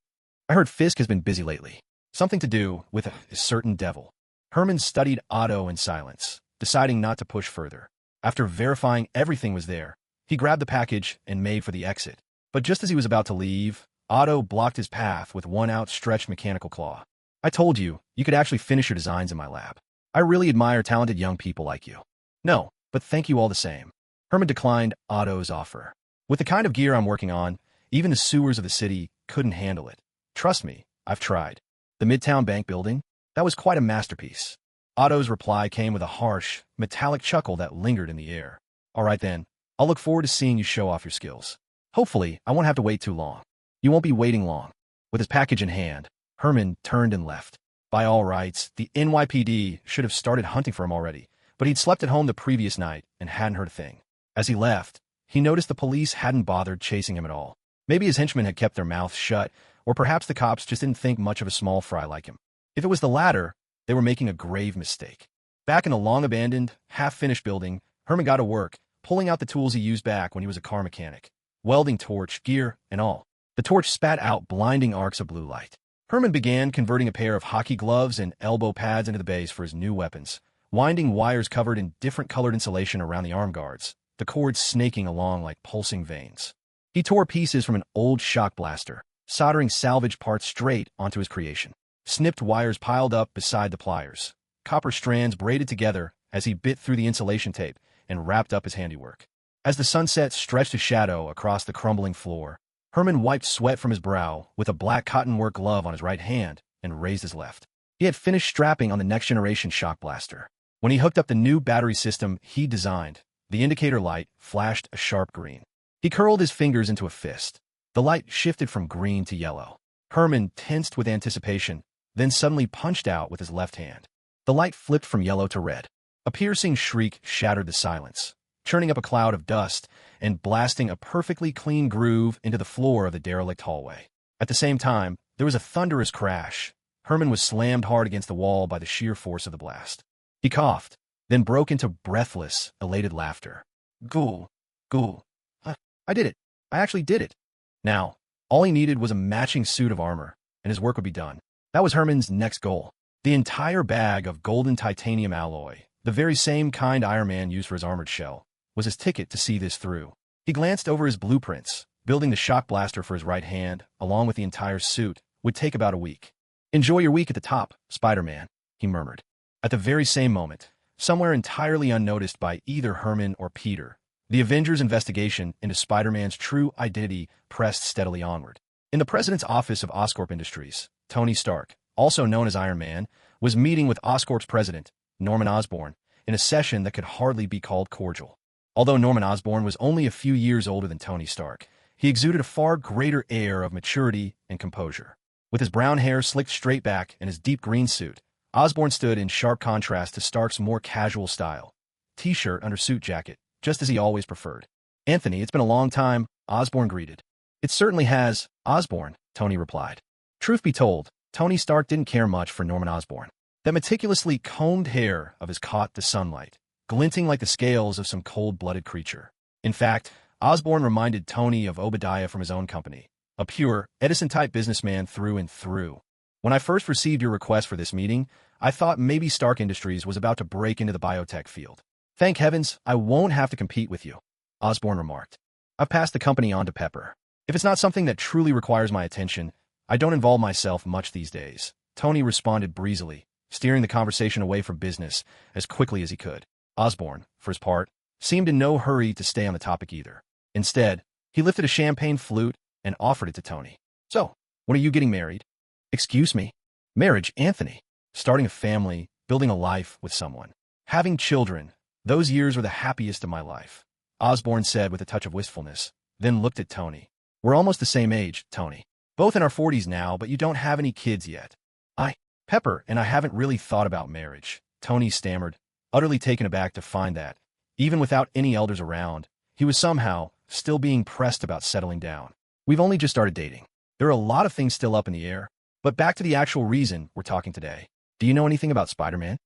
I heard Fisk has been busy lately. Something to do with a certain devil. Herman studied Otto in silence, deciding not to push further. After verifying everything was there, he grabbed the package and made for the exit. But just as he was about to leave, Otto blocked his path with one outstretched mechanical claw. I told you, you could actually finish your designs in my lab. I really admire talented young people like you. No, but thank you all the same. Herman declined Otto's offer. With the kind of gear I'm working on, even the sewers of the city couldn't handle it. Trust me, I've tried. The Midtown Bank building? That was quite a masterpiece. Otto's reply came with a harsh, metallic chuckle that lingered in the air. All right then, I'll look forward to seeing you show off your skills. Hopefully, I won't have to wait too long. You won't be waiting long. With his package in hand, Herman turned and left. By all rights, the NYPD should have started hunting for him already, but he'd slept at home the previous night and hadn't heard a thing. As he left, he noticed the police hadn't bothered chasing him at all. Maybe his henchmen had kept their mouths shut, or perhaps the cops just didn't think much of a small fry like him. If it was the latter, they were making a grave mistake. Back in the long-abandoned, half-finished building, Herman got to work, pulling out the tools he used back when he was a car mechanic. Welding torch, gear, and all. The torch spat out blinding arcs of blue light. Herman began converting a pair of hockey gloves and elbow pads into the base for his new weapons, winding wires covered in different colored insulation around the arm guards, the cords snaking along like pulsing veins. He tore pieces from an old shock blaster, soldering salvage parts straight onto his creation. Snipped wires piled up beside the pliers, copper strands braided together as he bit through the insulation tape and wrapped up his handiwork. As the sunset stretched a shadow across the crumbling floor, Herman wiped sweat from his brow with a black cottonwork glove on his right hand and raised his left. He had finished strapping on the next-generation shock blaster. When he hooked up the new battery system he designed, the indicator light flashed a sharp green. He curled his fingers into a fist. The light shifted from green to yellow. Herman tensed with anticipation, then suddenly punched out with his left hand. The light flipped from yellow to red. A piercing shriek shattered the silence, churning up a cloud of dust and blasting a perfectly clean groove into the floor of the derelict hallway. At the same time, there was a thunderous crash. Herman was slammed hard against the wall by the sheer force of the blast. He coughed, then broke into breathless, elated laughter. Ghoul. Ghoul. I did it. I actually did it. Now, all he needed was a matching suit of armor, and his work would be done. That was Herman's next goal. The entire bag of golden titanium alloy, the very same kind Iron Man used for his armored shell, was his ticket to see this through. He glanced over his blueprints. Building the shock blaster for his right hand, along with the entire suit, would take about a week. Enjoy your week at the top, Spider-Man, he murmured. At the very same moment, somewhere entirely unnoticed by either Herman or Peter, the Avengers' investigation into Spider-Man's true identity pressed steadily onward. In the president's office of Oscorp Industries, Tony Stark, also known as Iron Man, was meeting with Oscorp's president, Norman Osborn, in a session that could hardly be called cordial. Although Norman Osborn was only a few years older than Tony Stark, he exuded a far greater air of maturity and composure. With his brown hair slicked straight back and his deep green suit, Osborn stood in sharp contrast to Stark's more casual style. T-shirt under suit jacket, just as he always preferred. Anthony, it's been a long time, Osborn greeted. It certainly has, Osborn, Tony replied. Truth be told, Tony Stark didn't care much for Norman Osborn. That meticulously combed hair of his caught the sunlight, glinting like the scales of some cold-blooded creature. In fact, Osborn reminded Tony of Obadiah from his own company, a pure, Edison-type businessman through and through. When I first received your request for this meeting, I thought maybe Stark Industries was about to break into the biotech field. Thank heavens, I won't have to compete with you, Osborn remarked. I've passed the company on to Pepper. If it's not something that truly requires my attention, I don't involve myself much these days. Tony responded breezily, steering the conversation away from business as quickly as he could. Osborne, for his part, seemed in no hurry to stay on the topic either. Instead, he lifted a champagne flute and offered it to Tony. So, when are you getting married? Excuse me? Marriage, Anthony. Starting a family, building a life with someone. Having children. Those years were the happiest of my life, Osborne said with a touch of wistfulness, then looked at Tony. We're almost the same age, Tony. Both in our 40s now, but you don't have any kids yet. Pepper and I haven't really thought about marriage, Tony stammered, utterly taken aback to find that, even without any elders around, he was somehow still being pressed about settling down. We've only just started dating. There are a lot of things still up in the air, but back to the actual reason we're talking today. Do you know anything about Spider-Man?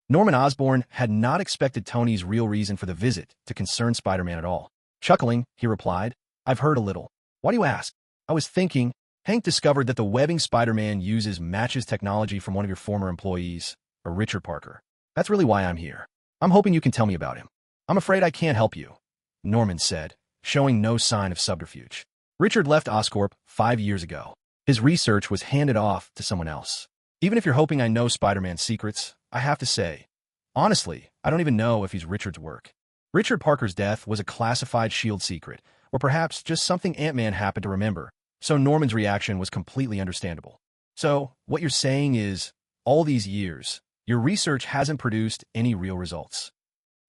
Norman Osborn had not expected Tony's real reason for the visit to concern Spider-Man at all. Chuckling, he replied, I've heard a little. Why do you ask? I was thinking, Hank discovered that the webbing Spider-Man uses matches technology from one of your former employees, a Richard Parker. That's really why I'm here. I'm hoping you can tell me about him. I'm afraid I can't help you, Norman said, showing no sign of subterfuge. Richard left Oscorp 5 years ago. His research was handed off to someone else. Even if you're hoping I know Spider-Man's secrets, I have to say, honestly, I don't even know if he's Richard's work. Richard Parker's death was a classified S.H.I.E.L.D. secret, or perhaps just something Ant-Man happened to remember, so Norman's reaction was completely understandable. So, what you're saying is, all these years, your research hasn't produced any real results.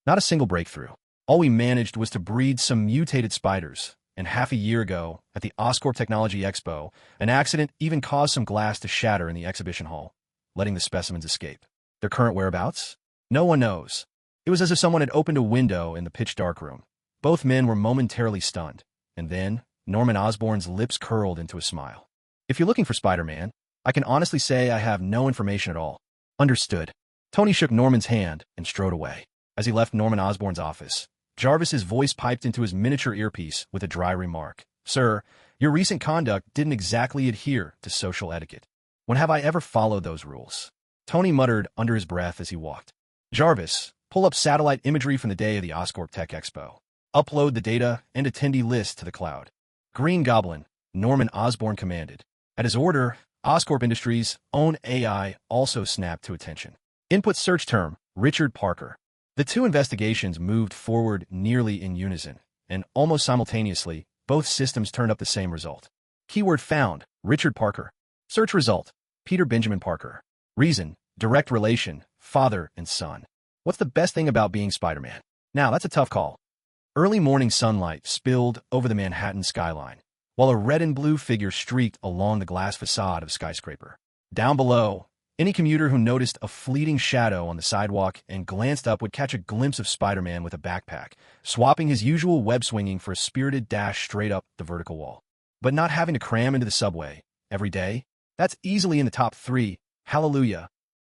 Not a single breakthrough. All we managed was to breed some mutated spiders, and half a year ago, at the Oscorp Technology Expo, an accident even caused some glass to shatter in the exhibition hall, letting the specimens escape. Their current whereabouts? No one knows. It was as if someone had opened a window in the pitch-dark room. Both men were momentarily stunned, and then Norman Osborn's lips curled into a smile. If you're looking for Spider-Man, I can honestly say I have no information at all. Understood. Tony shook Norman's hand and strode away. As he left Norman Osborn's office, Jarvis's voice piped into his miniature earpiece with a dry remark. Sir, your recent conduct didn't exactly adhere to social etiquette. When have I ever followed those rules? Tony muttered under his breath as he walked. Jarvis, pull up satellite imagery from the day of the Oscorp Tech Expo. Upload the data and attendee list to the cloud. Green Goblin, Norman Osborn commanded. At his order, Oscorp Industries' own AI also snapped to attention. Input search term, Richard Parker. The two investigations moved forward nearly in unison, and almost simultaneously, both systems turned up the same result. Keyword found, Richard Parker. Search result, Peter Benjamin Parker. Reason, direct relation, father and son. What's the best thing about being Spider-Man? Now, that's a tough call. Early morning sunlight spilled over the Manhattan skyline, while a red and blue figure streaked along the glass facade of skyscraper. Down below, any commuter who noticed a fleeting shadow on the sidewalk and glanced up would catch a glimpse of Spider-Man with a backpack, swapping his usual web swinging for a spirited dash straight up the vertical wall. But not having to cram into the subway every day, that's easily in the top 3. Hallelujah.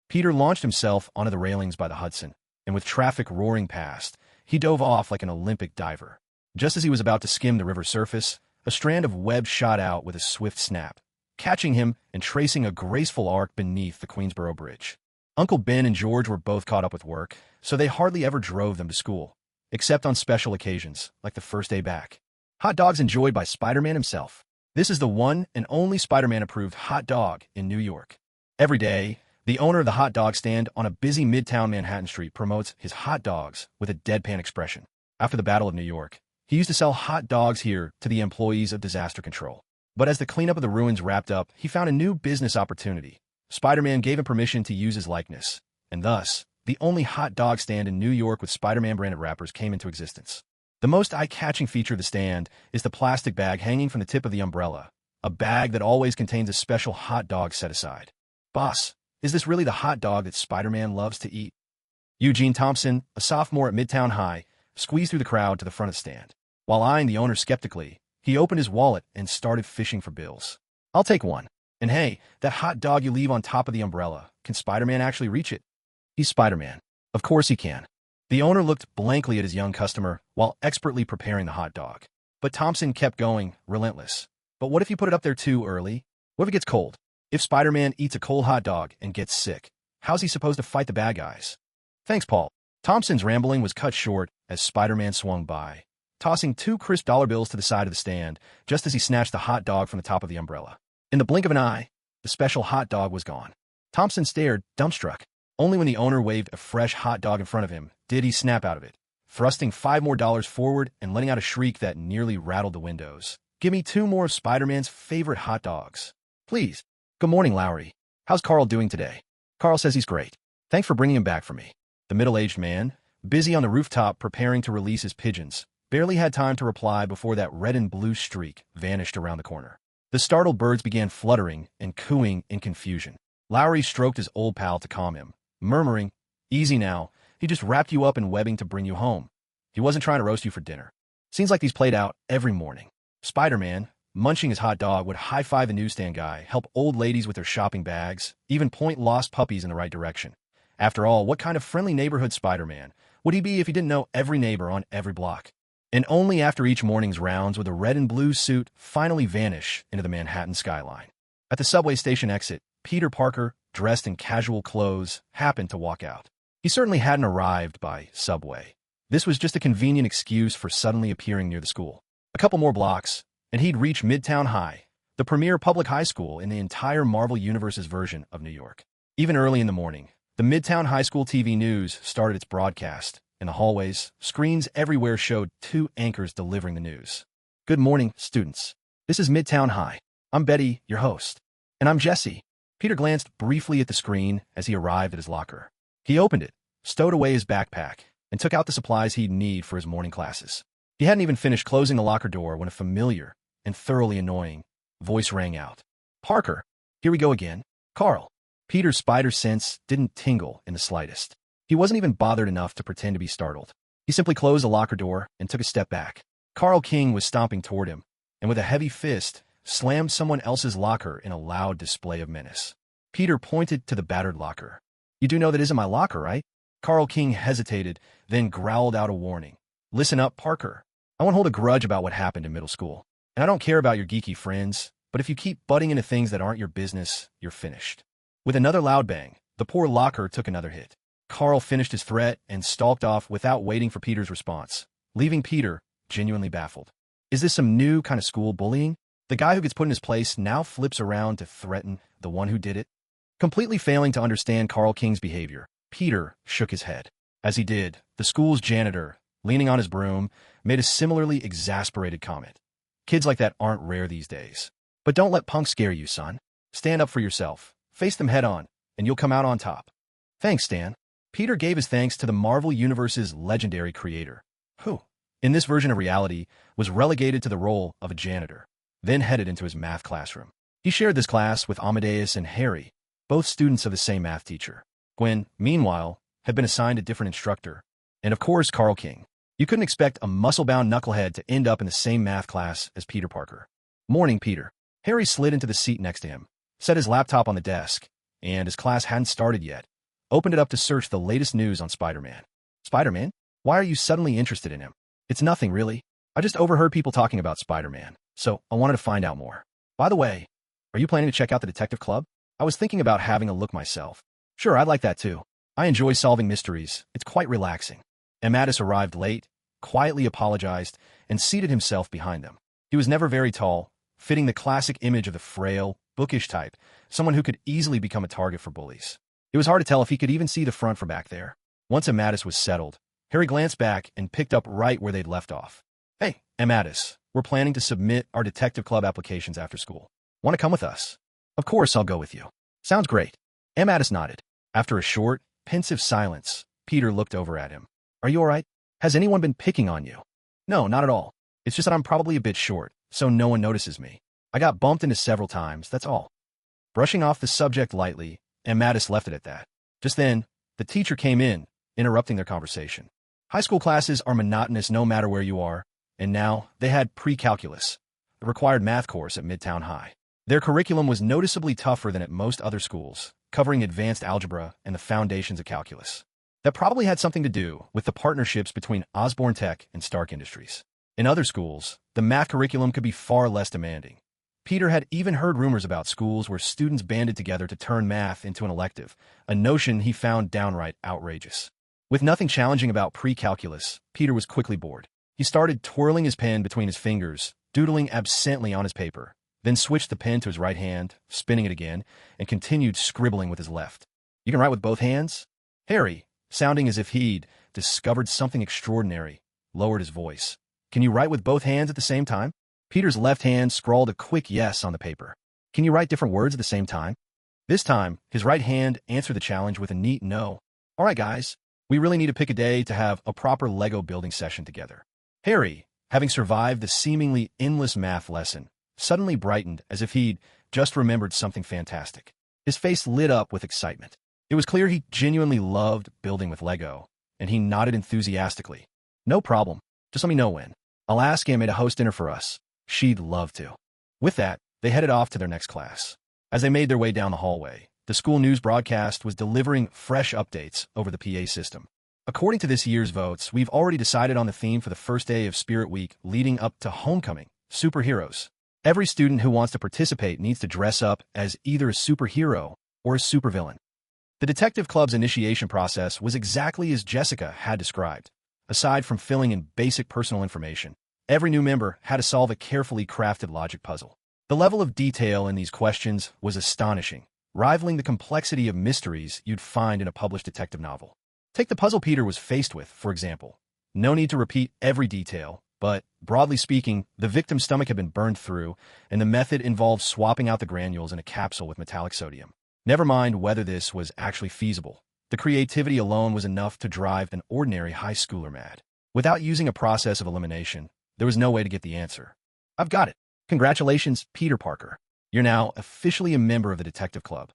Peter launched himself onto the railings by the Hudson, and with traffic roaring past, he dove off like an Olympic diver. Just as he was about to skim the river's surface, a strand of web shot out with a swift snap, catching him and tracing a graceful arc beneath the Queensboro Bridge. Uncle Ben and George were both caught up with work, so they hardly ever drove them to school, except on special occasions, like the first day back. Hot dogs enjoyed by Spider-Man himself. This is the one and only Spider-Man-approved hot dog in New York. Every day, the owner of the hot dog stand on a busy midtown Manhattan street promotes his hot dogs with a deadpan expression. After the Battle of New York, he used to sell hot dogs here to the employees of disaster control. But as the cleanup of the ruins wrapped up, he found a new business opportunity. Spider-Man gave him permission to use his likeness, and thus, the only hot dog stand in New York with Spider-Man branded wrappers came into existence. The most eye-catching feature of the stand is the plastic bag hanging from the tip of the umbrella, a bag that always contains a special hot dog set aside. Boss, is this really the hot dog that Spider-Man loves to eat? Eugene Thompson, a sophomore at Midtown High, squeezed through the crowd to the front of the stand. While eyeing the owner skeptically, he opened his wallet and started fishing for bills. I'll take one. And hey, that hot dog you leave on top of the umbrella, can Spider-Man actually reach it? He's Spider-Man. Of course he can. The owner looked blankly at his young customer while expertly preparing the hot dog. But Thompson kept going, relentless. But what if you put it up there too early? What if it gets cold? If Spider-Man eats a cold hot dog and gets sick, how's he supposed to fight the bad guys? Thanks, Paul. Thompson's rambling was cut short as Spider-Man swung by, tossing 2 crisp dollar bills to the side of the stand just as he snatched the hot dog from the top of the umbrella. In the blink of an eye, the special hot dog was gone. Thompson stared, dumbstruck. Only when the owner waved a fresh hot dog in front of him did he snap out of it, thrusting $5 more forward and letting out a shriek that nearly rattled the windows. "Give me 2 more of Spider-Man's favorite hot dogs, please." "Good morning, Lowry. How's Carl doing today?" "Carl says he's great. Thanks for bringing him back for me." The middle-aged man, busy on the rooftop preparing to release his pigeons, barely had time to reply before that red and blue streak vanished around the corner. The startled birds began fluttering and cooing in confusion. Lowry stroked his old pal to calm him, murmuring, "Easy now. He just wrapped you up in webbing to bring you home. He wasn't trying to roast you for dinner." Scenes like these played out every morning. Spider-Man, munching his hot dog, would high-five a newsstand guy, help old ladies with their shopping bags, even point lost puppies in the right direction. After all, what kind of friendly neighborhood Spider-Man would he be if he didn't know every neighbor on every block? And only after each morning's rounds would the red and blue suit finally vanish into the Manhattan skyline. At the subway station exit, Peter Parker, dressed in casual clothes, happened to walk out. He certainly hadn't arrived by subway. This was just a convenient excuse for suddenly appearing near the school. A couple more blocks, and he'd reach Midtown High, the premier public high school in the entire Marvel Universe's version of New York. Even early in the morning, the Midtown High School TV news started its broadcast. In the hallways, screens everywhere showed 2 anchors delivering the news. "Good morning, students. This is Midtown High. I'm Betty, your host. And I'm Jesse." Peter glanced briefly at the screen as he arrived at his locker. He opened it, stowed away his backpack, and took out the supplies he'd need for his morning classes. He hadn't even finished closing the locker door when a familiar and thoroughly annoying voice rang out. "Parker, here we go again." "Carl." Peter's spider sense didn't tingle in the slightest. He wasn't even bothered enough to pretend to be startled. He simply closed the locker door and took a step back. Carl King was stomping toward him, and with a heavy fist, slammed someone else's locker in a loud display of menace. Peter pointed to the battered locker. "You do know that isn't my locker, right?" Carl King hesitated, then growled out a warning. "Listen up, Parker. I won't hold a grudge about what happened in middle school. And I don't care about your geeky friends, but if you keep butting into things that aren't your business, you're finished." With another loud bang, the poor locker took another hit. Carl finished his threat and stalked off without waiting for Peter's response, leaving Peter genuinely baffled. Is this some new kind of school bullying? The guy who gets put in his place now flips around to threaten the one who did it? Completely failing to understand Carl King's behavior, Peter shook his head. As he did, the school's janitor, leaning on his broom, made a similarly exasperated comment. "Kids like that aren't rare these days. But don't let punks scare you, son. Stand up for yourself. Face them head on, and you'll come out on top." "Thanks, Stan." Peter gave his thanks to the Marvel Universe's legendary creator, who, in this version of reality, was relegated to the role of a janitor, then headed into his math classroom. He shared this class with Amadeus and Harry, both students of the same math teacher. Gwen, meanwhile, had been assigned a different instructor. And of course, Carl King. You couldn't expect a muscle-bound knucklehead to end up in the same math class as Peter Parker. "Morning, Peter." Harry slid into the seat next to him, set his laptop on the desk, and as class hadn't started yet, opened it up to search the latest news on Spider-Man. "Spider-Man? Why are you suddenly interested in him?" "It's nothing, really. I just overheard people talking about Spider-Man, so I wanted to find out more. By the way, are you planning to check out the Detective Club? I was thinking about having a look myself." "Sure, I'd like that too. I enjoy solving mysteries. It's quite relaxing." Amadeus arrived late, quietly apologized, and seated himself behind them. He was never very tall, fitting the classic image of the frail, bookish type, someone who could easily become a target for bullies. It was hard to tell if he could even see the front from back there. Once Amadeus was settled, Harry glanced back and picked up right where they'd left off. "Hey, Amadeus, we're planning to submit our Detective Club applications after school. Want to come with us?" "Of course I'll go with you." "Sounds great." Amadeus nodded. After a short, pensive silence, Peter looked over at him. "Are you all right? Has anyone been picking on you?" "No, not at all. It's just that I'm probably a bit short, so no one notices me. I got bumped into several times, that's all." Brushing off the subject lightly, Amadeus left it at that. Just then, the teacher came in, interrupting their conversation. High school classes are monotonous no matter where you are, and now they had pre-calculus, the required math course at Midtown High. Their curriculum was noticeably tougher than at most other schools, covering advanced algebra and the foundations of calculus. That probably had something to do with the partnerships between Osborne Tech and Stark Industries. In other schools, the math curriculum could be far less demanding. Peter had even heard rumors about schools where students banded together to turn math into an elective, a notion he found downright outrageous. With nothing challenging about pre-calculus, Peter was quickly bored. He started twirling his pen between his fingers, doodling absently on his paper, then switched the pen to his right hand, spinning it again, and continued scribbling with his left. You can write with both hands? Harry, sounding as if he'd discovered something extraordinary, lowered his voice. Can you write with both hands at the same time? Peter's left hand scrawled a quick yes on the paper. Can you write different words at the same time? This time, his right hand answered the challenge with a neat no. All right, guys, we really need to pick a day to have a proper Lego building session together. Harry, having survived the seemingly endless math lesson, suddenly brightened as if he'd just remembered something fantastic. His face lit up with excitement. It was clear he genuinely loved building with Lego, and he nodded enthusiastically. No problem. Just let me know when. I'll ask Emma to host dinner for us. She'd love to. With that, they headed off to their next class. As they made their way down the hallway, the school news broadcast was delivering fresh updates over the PA system. According to this year's votes, we've already decided on the theme for the first day of Spirit Week leading up to Homecoming, superheroes. Every student who wants to participate needs to dress up as either a superhero or a supervillain. The Detective Club's initiation process was exactly as Jessica had described. Aside from filling in basic personal information, every new member had to solve a carefully crafted logic puzzle. The level of detail in these questions was astonishing, rivaling the complexity of mysteries you'd find in a published detective novel. Take the puzzle Peter was faced with, for example. No need to repeat every detail, but, broadly speaking, the victim's stomach had been burned through, and the method involved swapping out the granules in a capsule with metallic sodium. Never mind whether this was actually feasible. The creativity alone was enough to drive an ordinary high schooler mad. Without using a process of elimination, there was no way to get the answer. I've got it. Congratulations, Peter Parker. You're now officially a member of the Detective Club.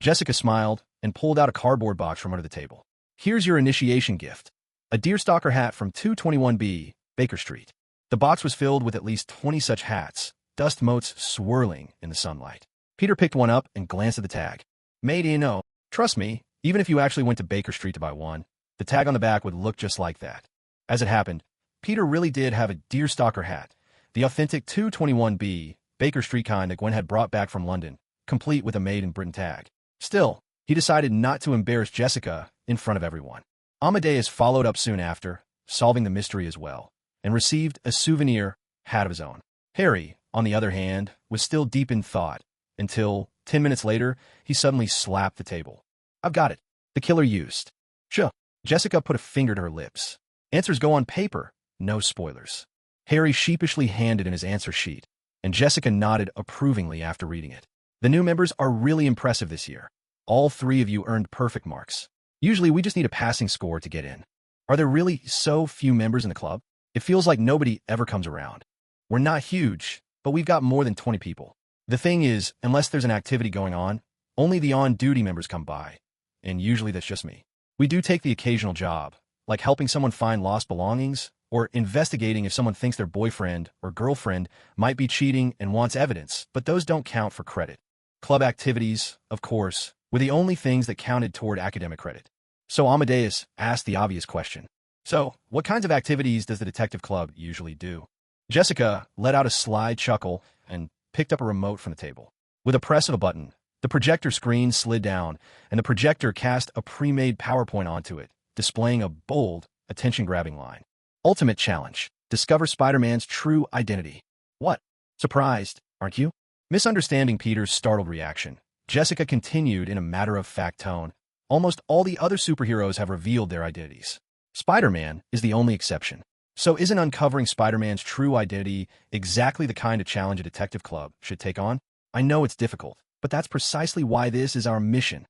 Jessica smiled and pulled out a cardboard box from under the table. Here's your initiation gift. A deerstalker hat from 221B, Baker Street. The box was filled with at least 20 such hats, dust motes swirling in the sunlight. Peter picked one up and glanced at the tag. Made in O. Trust me, even if you actually went to Baker Street to buy one, the tag on the back would look just like that. As it happened, Peter really did have a deerstalker hat, the authentic 221B, Baker Street kind that Gwen had brought back from London, complete with a Made in Britain tag. Still, he decided not to embarrass Jessica in front of everyone. Amadeus followed up soon after, solving the mystery as well, and received a souvenir hat of his own. Harry, on the other hand, was still deep in thought, until, 10 minutes later, he suddenly slapped the table. I've got it. The killer used. Sure. Jessica put a finger to her lips. Answers go on paper. No spoilers. Harry sheepishly handed in his answer sheet, and Jessica nodded approvingly after reading it. The new members are really impressive this year. All 3 of you earned perfect marks. Usually we just need a passing score to get in. Are there really so few members in the club? It feels like nobody ever comes around. We're not huge, but we've got more than 20 people. The thing is, unless there's an activity going on, only the on-duty members come by, and usually that's just me. We do take the occasional job, like helping someone find lost belongings, or investigating if someone thinks their boyfriend or girlfriend might be cheating and wants evidence, but those don't count for credit. Club activities, of course, were the only things that counted toward academic credit. So Amadeus asked the obvious question. So, what kinds of activities does the Detective Club usually do? Jessica let out a sly chuckle and picked up a remote from the table. With a press of a button, the projector screen slid down, and the projector cast a pre-made PowerPoint onto it, displaying a bold, attention-grabbing line. Ultimate Challenge. Discover Spider-Man's true identity. What? Surprised, aren't you? Misunderstanding Peter's startled reaction, Jessica continued in a matter-of-fact tone. Almost all the other superheroes have revealed their identities. Spider-Man is the only exception. So isn't uncovering Spider-Man's true identity exactly the kind of challenge a detective club should take on? I know it's difficult, but that's precisely why this is our mission.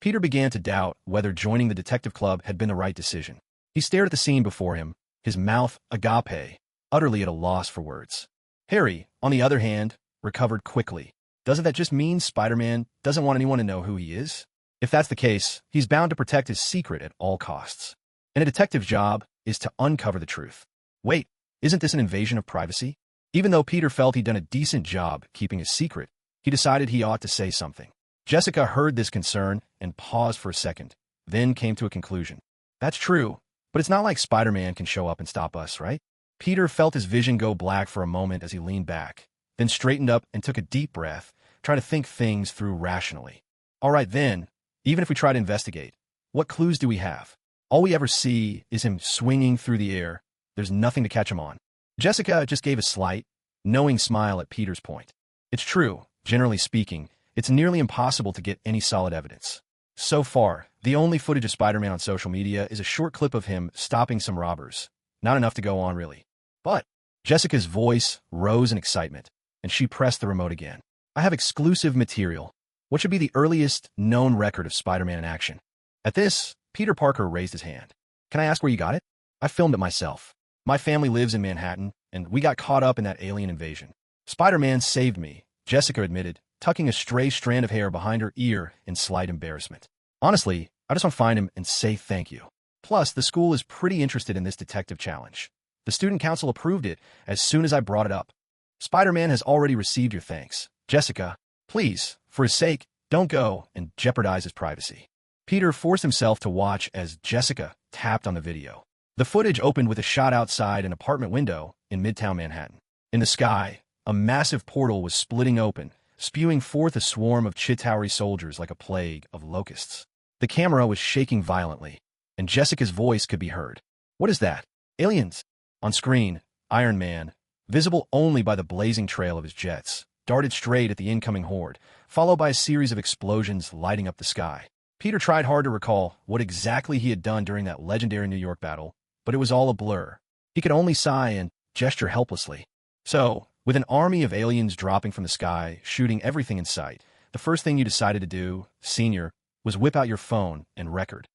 Peter began to doubt whether joining the detective club had been the right decision. He stared at the scene before him, his mouth agape, utterly at a loss for words. Harry, on the other hand, recovered quickly. Doesn't that just mean Spider-Man doesn't want anyone to know who he is? If that's the case, he's bound to protect his secret at all costs. And a detective's job is to uncover the truth. Wait, isn't this an invasion of privacy? Even though Peter felt he'd done a decent job keeping his secret, he decided he ought to say something. Jessica heard this concern and paused for a second, then came to a conclusion. That's true, but it's not like Spider-Man can show up and stop us, right? Peter felt his vision go black for a moment as he leaned back, then straightened up and took a deep breath, trying to think things through rationally. All right then, even if we try to investigate, what clues do we have? All we ever see is him swinging through the air, there's nothing to catch him on. Jessica just gave a slight, knowing smile at Peter's point. It's true, generally speaking, it's nearly impossible to get any solid evidence. So far, the only footage of Spider-Man on social media is a short clip of him stopping some robbers. Not enough to go on, really. But Jessica's voice rose in excitement, and she pressed the remote again. I have exclusive material. What should be the earliest known record of Spider-Man in action? At this, Peter Parker raised his hand. Can I ask where you got it? I filmed it myself. My family lives in Manhattan, and we got caught up in that alien invasion. Spider-Man saved me, Jessica admitted, tucking a stray strand of hair behind her ear in slight embarrassment. Honestly, I just want to find him and say thank you. Plus, the school is pretty interested in this detective challenge. The student council approved it as soon as I brought it up. Spider-Man has already received your thanks. Jessica, please, for his sake, don't go and jeopardize his privacy. Peter forced himself to watch as Jessica tapped on the video. The footage opened with a shot outside an apartment window in Midtown Manhattan. In the sky, a massive portal was splitting open, spewing forth a swarm of Chitauri soldiers like a plague of locusts. The camera was shaking violently, and Jessica's voice could be heard. What is that? Aliens! On screen, Iron Man, visible only by the blazing trail of his jets, darted straight at the incoming horde, followed by a series of explosions lighting up the sky. Peter tried hard to recall what exactly he had done during that legendary New York battle, but it was all a blur. He could only sigh and gesture helplessly. So, with an army of aliens dropping from the sky, shooting everything in sight, the first thing you decided to do, senior, was whip out your phone and record.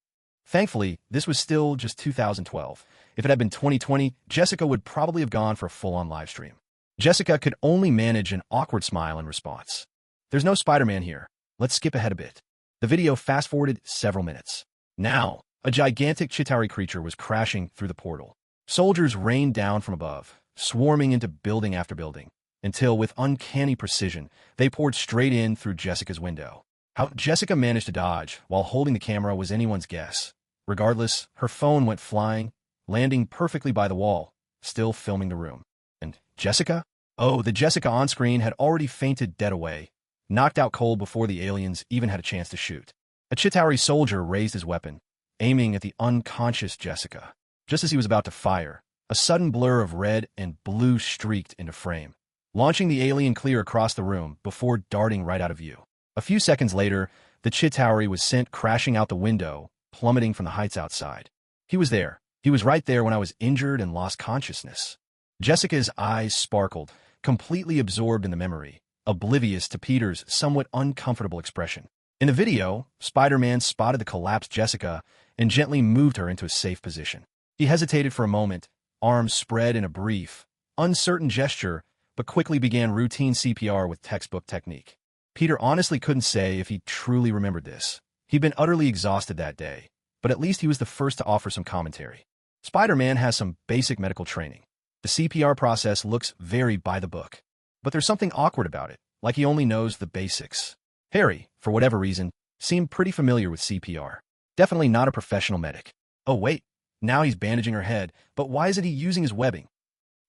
Thankfully, this was still just 2012. If it had been 2020, Jessica would probably have gone for a full-on live stream. Jessica could only manage an awkward smile in response. There's no Spider-Man here. Let's skip ahead a bit. The video fast-forwarded several minutes. Now, a gigantic Chitauri creature was crashing through the portal. Soldiers rained down from above, swarming into building after building, until, with uncanny precision, they poured straight in through Jessica's window. How Jessica managed to dodge while holding the camera was anyone's guess. Regardless, her phone went flying, landing perfectly by the wall, still filming the room. And Jessica? Oh, the Jessica on screen had already fainted dead away, knocked out cold before the aliens even had a chance to shoot. A Chitauri soldier raised his weapon, aiming at the unconscious Jessica. Just as he was about to fire, a sudden blur of red and blue streaked into frame, launching the alien clear across the room before darting right out of view. A few seconds later, the Chitauri was sent crashing out the window, plummeting from the heights outside. He was there. He was right there when I was injured and lost consciousness. Jessica's eyes sparkled, completely absorbed in the memory, oblivious to Peter's somewhat uncomfortable expression. In the video, Spider-Man spotted the collapsed Jessica and gently moved her into a safe position. He hesitated for a moment, arms spread in a brief, uncertain gesture, but quickly began routine CPR with textbook technique. Peter honestly couldn't say if he truly remembered this. He'd been utterly exhausted that day, but at least he was the first to offer some commentary. Spider-Man has some basic medical training. The CPR process looks very by the book, but there's something awkward about it, like he only knows the basics. Harry, for whatever reason, seemed pretty familiar with CPR. Definitely not a professional medic. Oh wait, now he's bandaging her head, but why isn't he using his webbing?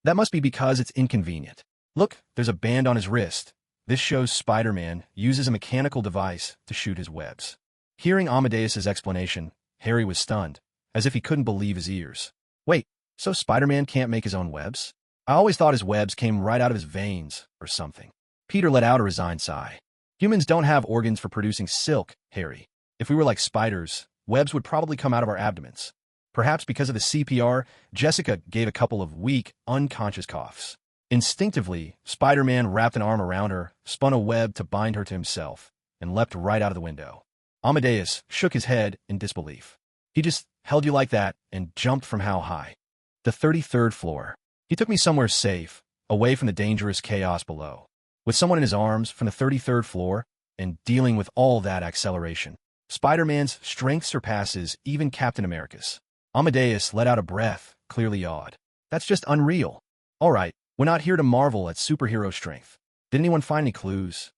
That must be because it's inconvenient. Look, there's a band on his wrist. This shows Spider-Man uses a mechanical device to shoot his webs. Hearing Amadeus's explanation, Harry was stunned, as if he couldn't believe his ears. Wait, so Spider-Man can't make his own webs? I always thought his webs came right out of his veins, or something. Peter let out a resigned sigh. Humans don't have organs for producing silk, Harry. If we were like spiders, webs would probably come out of our abdomens. Perhaps because of the CPR, Jessica gave a couple of weak, unconscious coughs. Instinctively, Spider-Man wrapped an arm around her, spun a web to bind her to himself, and leapt right out of the window. Amadeus shook his head in disbelief. He just held you like that and jumped from how high? The 33rd floor. He took me somewhere safe, away from the dangerous chaos below. With someone in his arms from the 33rd floor, and dealing with all that acceleration. Spider-Man's strength surpasses even Captain America's. Amadeus let out a breath, clearly awed. That's just unreal. All right, we're not here to marvel at superhero strength. Did anyone find any clues?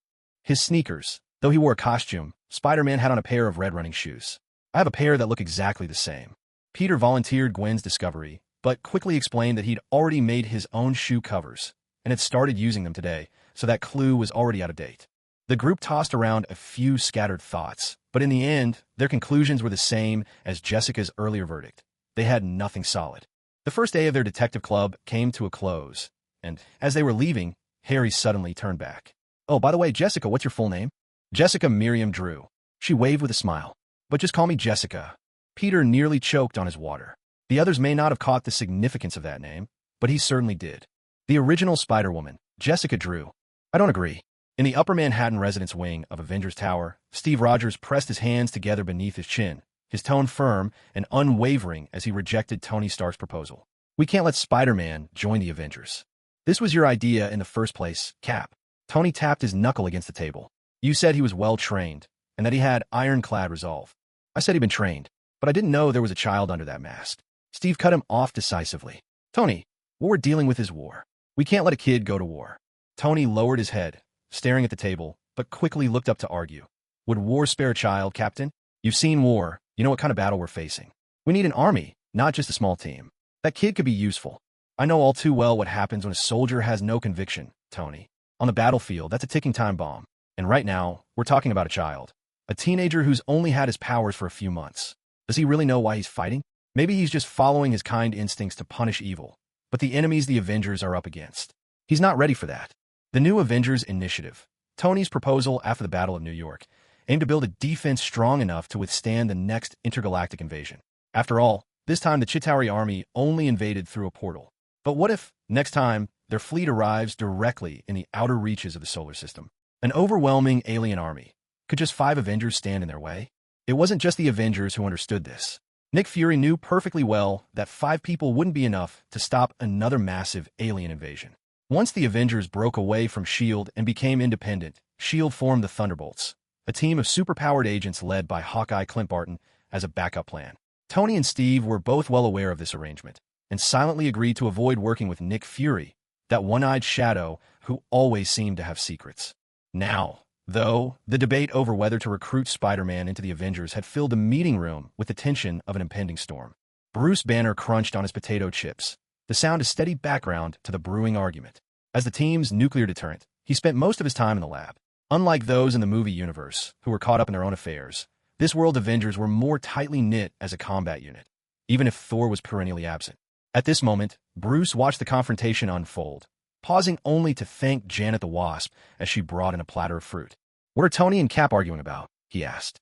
His sneakers. Though he wore a costume, Spider-Man had on a pair of red running shoes. I have a pair that look exactly the same. Peter volunteered Gwen's discovery, but quickly explained that he'd already made his own shoe covers, and had started using them today, so that clue was already out of date. The group tossed around a few scattered thoughts, but in the end, their conclusions were the same as Jessica's earlier verdict. They had nothing solid. The first day of their detective club came to a close, and as they were leaving, Harry suddenly turned back. "Oh, by the way, Jessica, what's your full name?" "Jessica Miriam Drew." She waved with a smile. "But just call me Jessica." Peter nearly choked on his water. The others may not have caught the significance of that name, but he certainly did. The original Spider-Woman, Jessica Drew. "I don't agree." In the Upper Manhattan residence wing of Avengers Tower, Steve Rogers pressed his hands together beneath his chin, his tone firm and unwavering as he rejected Tony Stark's proposal. "We can't let Spider-Man join the Avengers. This was your idea in the first place, Cap." Tony tapped his knuckle against the table. "You said he was well-trained, and that he had ironclad resolve." "I said he'd been trained, but I didn't know there was a child under that mask." Steve cut him off decisively. "Tony, what we're dealing with is war. We can't let a kid go to war." Tony lowered his head, staring at the table, but quickly looked up to argue. "Would war spare a child, Captain? You've seen war. You know what kind of battle we're facing. We need an army, not just a small team. That kid could be useful." "I know all too well what happens when a soldier has no conviction, Tony. On the battlefield, that's a ticking time bomb. And right now, we're talking about a child. A teenager who's only had his powers for a few months. Does he really know why he's fighting? Maybe he's just following his kind instincts to punish evil. But the enemies the Avengers are up against. He's not ready for that." The new Avengers Initiative, Tony's proposal after the Battle of New York, aimed to build a defense strong enough to withstand the next intergalactic invasion. After all, this time the Chitauri army only invaded through a portal. But what if, next time, their fleet arrives directly in the outer reaches of the solar system? An overwhelming alien army. Could just 5 Avengers stand in their way? It wasn't just the Avengers who understood this. Nick Fury knew perfectly well that 5 people wouldn't be enough to stop another massive alien invasion. Once the Avengers broke away from S.H.I.E.L.D. and became independent, S.H.I.E.L.D. formed the Thunderbolts, a team of superpowered agents led by Hawkeye Clint Barton as a backup plan. Tony and Steve were both well aware of this arrangement, and silently agreed to avoid working with Nick Fury, that one-eyed shadow who always seemed to have secrets. Now, though, the debate over whether to recruit Spider-Man into the Avengers had filled the meeting room with the tension of an impending storm. Bruce Banner crunched on his potato chips, the sound a steady background to the brewing argument. As the team's nuclear deterrent, he spent most of his time in the lab. Unlike those in the movie universe, who were caught up in their own affairs, this world Avengers were more tightly knit as a combat unit, even if Thor was perennially absent. At this moment, Bruce watched the confrontation unfold, pausing only to thank Janet the Wasp as she brought in a platter of fruit. "What are Tony and Cap arguing about?" he asked.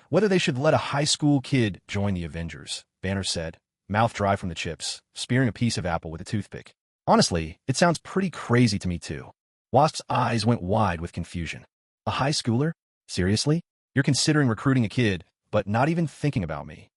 Whether they should let a high school kid join the Avengers," Banner said, mouth dry from the chips, spearing a piece of apple with a toothpick. "Honestly, it sounds pretty crazy to me too." Wasp's eyes went wide with confusion. "A high schooler? Seriously? You're considering recruiting a kid, but not even thinking about me?"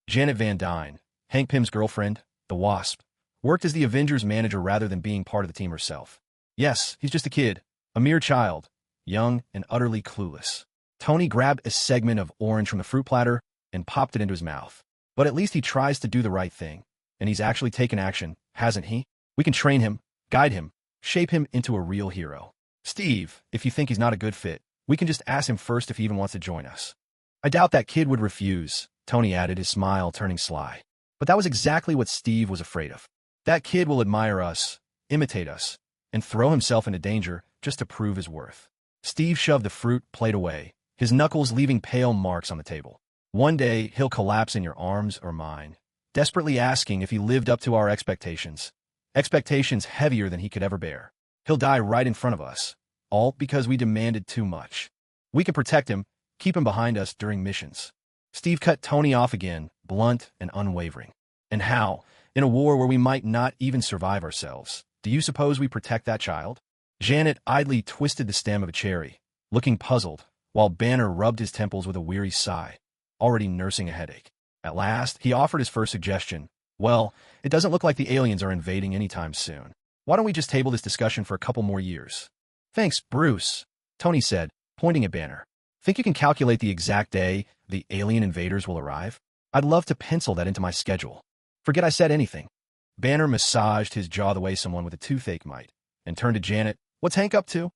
Janet Van Dyne, Hank Pym's girlfriend, the Wasp, worked as the Avengers manager rather than being part of the team herself. "Yes, he's just a kid, a mere child, young and utterly clueless." Tony grabbed a segment of orange from the fruit platter and popped it into his mouth. "But at least he tries to do the right thing, and he's actually taken action, hasn't he? We can train him, guide him, shape him into a real hero. Steve, if you think he's not a good fit, we can just ask him first if he even wants to join us." "I doubt that kid would refuse," Tony added, his smile turning sly. But that was exactly what Steve was afraid of. That kid will admire us, imitate us, and throw himself into danger just to prove his worth. Steve shoved the fruit plate away, his knuckles leaving pale marks on the table. "One day, he'll collapse in your arms or mine, desperately asking if he lived up to our expectations. Expectations heavier than he could ever bear. He'll die right in front of us, all because we demanded too much. We can protect him, keep him behind us during missions." Steve cut Tony off again, blunt and unwavering. "And how, in a war where we might not even survive ourselves, do you suppose we protect that child?" Janet idly twisted the stem of a cherry, looking puzzled, while Banner rubbed his temples with a weary sigh, already nursing a headache. At last, he offered his first suggestion. "Well, it doesn't look like the aliens are invading anytime soon. Why don't we just table this discussion for a couple more years?" "Thanks, Bruce," Tony said, pointing at Banner. "Think you can calculate the exact day the alien invaders will arrive? I'd love to pencil that into my schedule." "Forget I said anything." Banner massaged his jaw the way someone with a toothache might, and turned to Janet. "What's Hank up to?"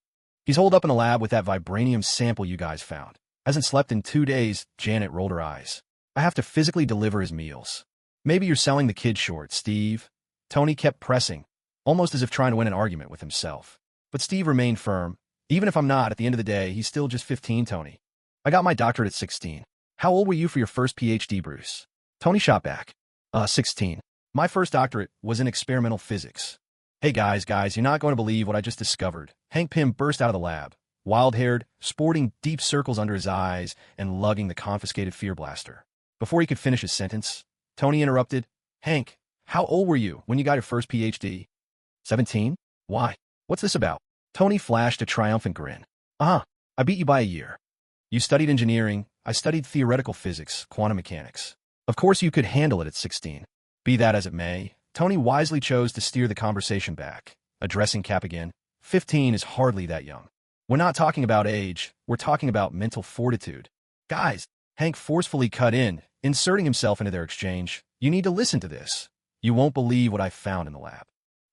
"He's holed up in the lab with that vibranium sample you guys found. Hasn't slept in 2 days." Janet rolled her eyes. "I have to physically deliver his meals." "Maybe you're selling the kid short, Steve." Tony kept pressing, almost as if trying to win an argument with himself. But Steve remained firm. "Even if I'm not, at the end of the day, he's still just 15, Tony. I got my doctorate at 16. How old were you for your first PhD, Bruce?" Tony shot back. 16. My first doctorate was in experimental physics. Hey guys, you're not going to believe what I just discovered. Hank Pym burst out of the lab, wild-haired, sporting deep circles under his eyes and lugging the confiscated fear blaster. Before he could finish his sentence, Tony interrupted. Hank, how old were you when you got your first PhD? 17? Why? What's this about? Tony flashed a triumphant grin. I beat you by a year. You studied engineering, I studied theoretical physics, quantum mechanics. Of course you could handle it at 16. Be that as it may, Tony wisely chose to steer the conversation back, addressing Cap again. 15 is hardly that young. We're not talking about age, we're talking about mental fortitude. Guys, Hank forcefully cut in, inserting himself into their exchange. You need to listen to this. You won't believe what I found in the lab.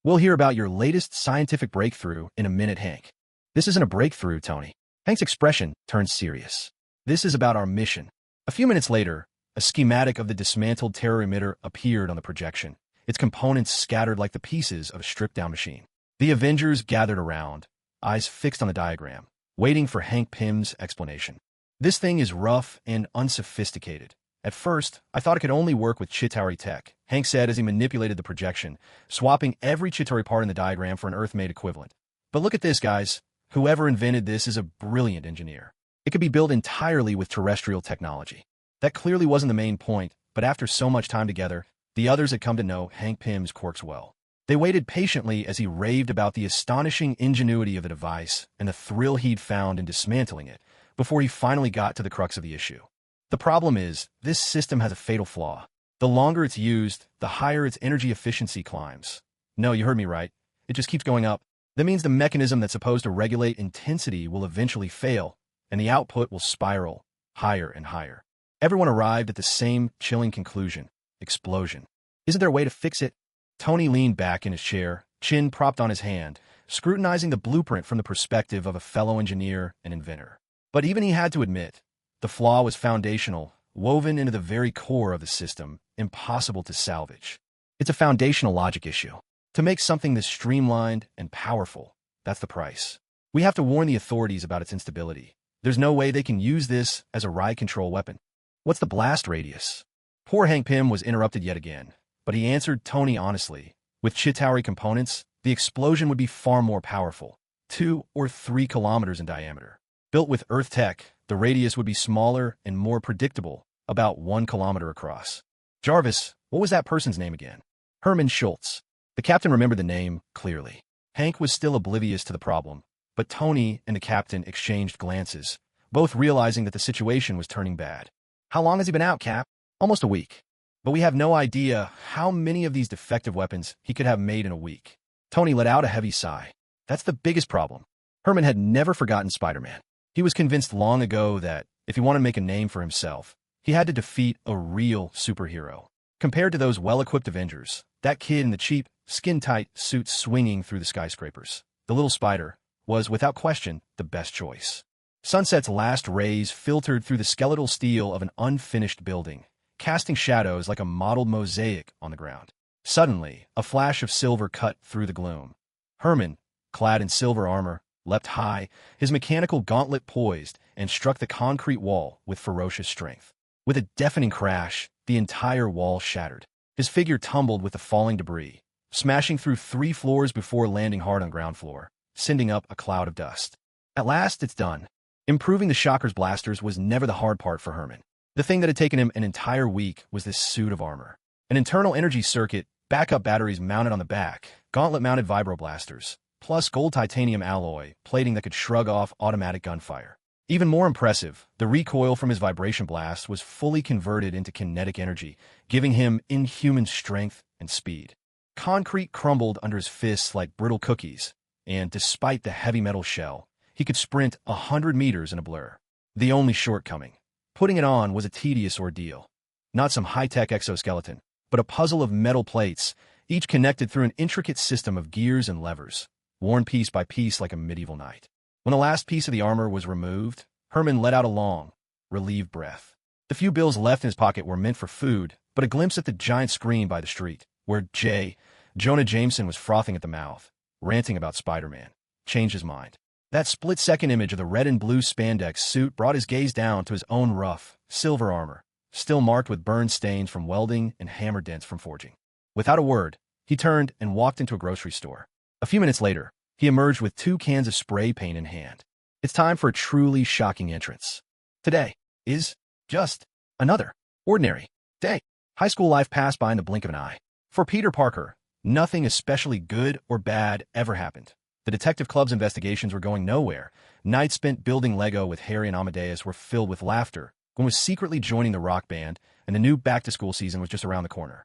We'll hear about your latest scientific breakthrough in a minute, Hank. This isn't a breakthrough, Tony. Hank's expression turned serious. This is about our mission. A few minutes later, a schematic of the dismantled terror emitter appeared on the projection, its components scattered like the pieces of a stripped-down machine. The Avengers gathered around, eyes fixed on the diagram, waiting for Hank Pym's explanation. This thing is rough and unsophisticated. At first, I thought it could only work with Chitauri tech, Hank said as he manipulated the projection, swapping every Chitauri part in the diagram for an Earth-made equivalent. But look at this, guys. Whoever invented this is a brilliant engineer. It could be built entirely with terrestrial technology. That clearly wasn't the main point, but after so much time together, the others had come to know Hank Pym's quirks well. They waited patiently as he raved about the astonishing ingenuity of the device and the thrill he'd found in dismantling it, before he finally got to the crux of the issue. The problem is, this system has a fatal flaw. The longer it's used, the higher its energy efficiency climbs. No, you heard me right. It just keeps going up. That means the mechanism that's supposed to regulate intensity will eventually fail, and the output will spiral higher and higher. Everyone arrived at the same chilling conclusion: explosion. Isn't there a way to fix it? Tony leaned back in his chair, chin propped on his hand, scrutinizing the blueprint from the perspective of a fellow engineer and inventor. But even he had to admit, the flaw was foundational, woven into the very core of the system, impossible to salvage. It's a foundational logic issue. To make something this streamlined and powerful, that's the price. We have to warn the authorities about its instability. There's no way they can use this as a ride control weapon. What's the blast radius? Poor Hank Pym was interrupted yet again, but he answered Tony honestly. With Chitauri components, the explosion would be far more powerful, 2 or 3 kilometers in diameter. Built with Earth tech, the radius would be smaller and more predictable, about 1 kilometer across. Jarvis, what was that person's name again? Herman Schultz. The captain remembered the name clearly. Hank was still oblivious to the problem, but Tony and the captain exchanged glances, both realizing that the situation was turning bad. How long has he been out, Cap? Almost a week. But we have no idea how many of these defective weapons he could have made in a week. Tony let out a heavy sigh. That's the biggest problem. Herman had never forgotten Spider-Man. He was convinced long ago that, if he wanted to make a name for himself, he had to defeat a real superhero. Compared to those well-equipped Avengers, that kid in the cheap, skin-tight suit swinging through the skyscrapers, the little spider, was, without question, the best choice. Sunset's last rays filtered through the skeletal steel of an unfinished building, casting shadows like a mottled mosaic on the ground. Suddenly, a flash of silver cut through the gloom. Herman, clad in silver armor, leapt high, his mechanical gauntlet poised, and struck the concrete wall with ferocious strength. With a deafening crash, the entire wall shattered. His figure tumbled with the falling debris, smashing through 3 floors before landing hard on the ground floor, sending up a cloud of dust. At last, it's done. Improving the Shocker's blasters was never the hard part for Herman. The thing that had taken him an entire week was this suit of armor. An internal energy circuit, backup batteries mounted on the back, gauntlet-mounted vibroblasters, plus gold titanium alloy, plating that could shrug off automatic gunfire. Even more impressive, the recoil from his vibration blast was fully converted into kinetic energy, giving him inhuman strength and speed. Concrete crumbled under his fists like brittle cookies, and despite the heavy metal shell, he could sprint 100 meters in a blur. The only shortcoming: putting it on was a tedious ordeal. Not some high-tech exoskeleton, but a puzzle of metal plates, each connected through an intricate system of gears and levers, worn piece by piece like a medieval knight. When the last piece of the armor was removed, Herman let out a long, relieved breath. The few bills left in his pocket were meant for food, but a glimpse at the giant screen by the street, where Jonah Jameson was frothing at the mouth, ranting about Spider-Man, changed his mind. That split-second image of the red and blue spandex suit brought his gaze down to his own rough, silver armor, still marked with burn stains from welding and hammer dents from forging. Without a word, he turned and walked into a grocery store. A few minutes later, he emerged with 2 cans of spray paint in hand. It's time for a truly shocking entrance. Today is just another ordinary day. High school life passed by in the blink of an eye. For Peter Parker, nothing especially good or bad ever happened. The detective club's investigations were going nowhere. Nights spent building Lego with Harry and Amadeus were filled with laughter. Gwen was secretly joining the rock band, and the new back-to-school season was just around the corner.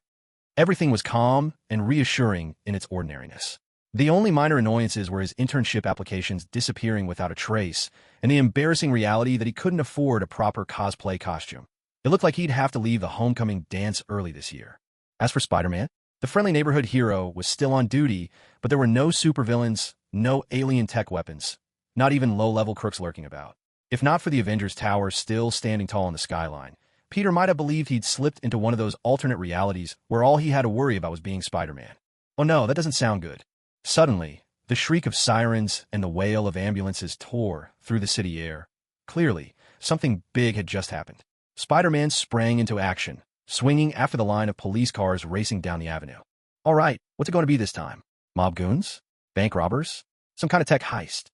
Everything was calm and reassuring in its ordinariness. The only minor annoyances were his internship applications disappearing without a trace, and the embarrassing reality that he couldn't afford a proper cosplay costume. It looked like he'd have to leave the homecoming dance early this year. As for Spider-Man, the friendly neighborhood hero was still on duty, but there were no supervillains, no alien tech weapons, not even low-level crooks lurking about. If not for the Avengers Tower still standing tall in the skyline, Peter might have believed he'd slipped into one of those alternate realities where all he had to worry about was being Spider-Man. Oh no, that doesn't sound good. Suddenly, the shriek of sirens and the wail of ambulances tore through the city air. Clearly, something big had just happened. Spider-Man sprang into action, swinging after the line of police cars racing down the avenue. All right, what's it going to be this time? Mob goons? Bank robbers? Some kind of tech heist?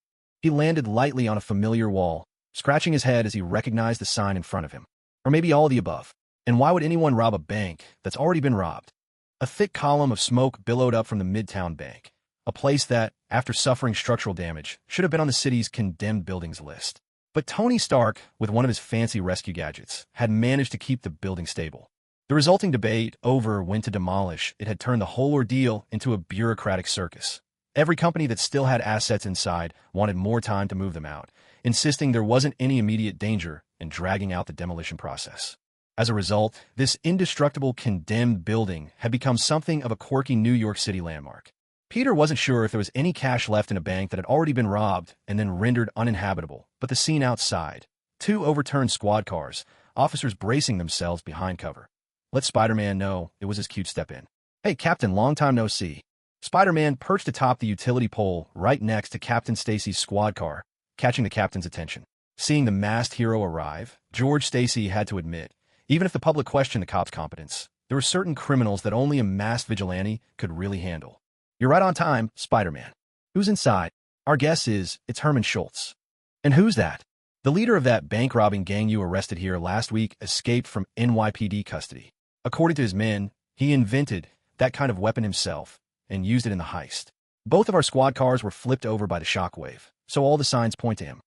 He landed lightly on a familiar wall, scratching his head as he recognized the sign in front of him. Or maybe all of the above. And why would anyone rob a bank that's already been robbed? A thick column of smoke billowed up from the Midtown Bank, a place that, after suffering structural damage, should have been on the city's condemned buildings list. But Tony Stark, with one of his fancy rescue gadgets, had managed to keep the building stable. The resulting debate over when to demolish it had turned the whole ordeal into a bureaucratic circus. Every company that still had assets inside wanted more time to move them out, insisting there wasn't any immediate danger in dragging out the demolition process. As a result, this indestructible condemned building had become something of a quirky New York City landmark. Peter wasn't sure if there was any cash left in a bank that had already been robbed and then rendered uninhabitable, but the scene outside. 2 overturned squad cars, officers bracing themselves behind cover. Let Spider-Man know it was his cute step in. Hey, Captain, long time no see. Spider-Man perched atop the utility pole right next to Captain Stacy's squad car, catching the captain's attention. Seeing the masked hero arrive, George Stacy had to admit, even if the public questioned the cop's competence, there were certain criminals that only a masked vigilante could really handle. You're right on time, Spider-Man. Who's inside? Our guess is it's Herman Schultz. And who's that? The leader of that bank-robbing gang you arrested here last week escaped from NYPD custody. According to his men, he invented that kind of weapon himself and used it in the heist. Both of our squad cars were flipped over by the shockwave, so all the signs point to him.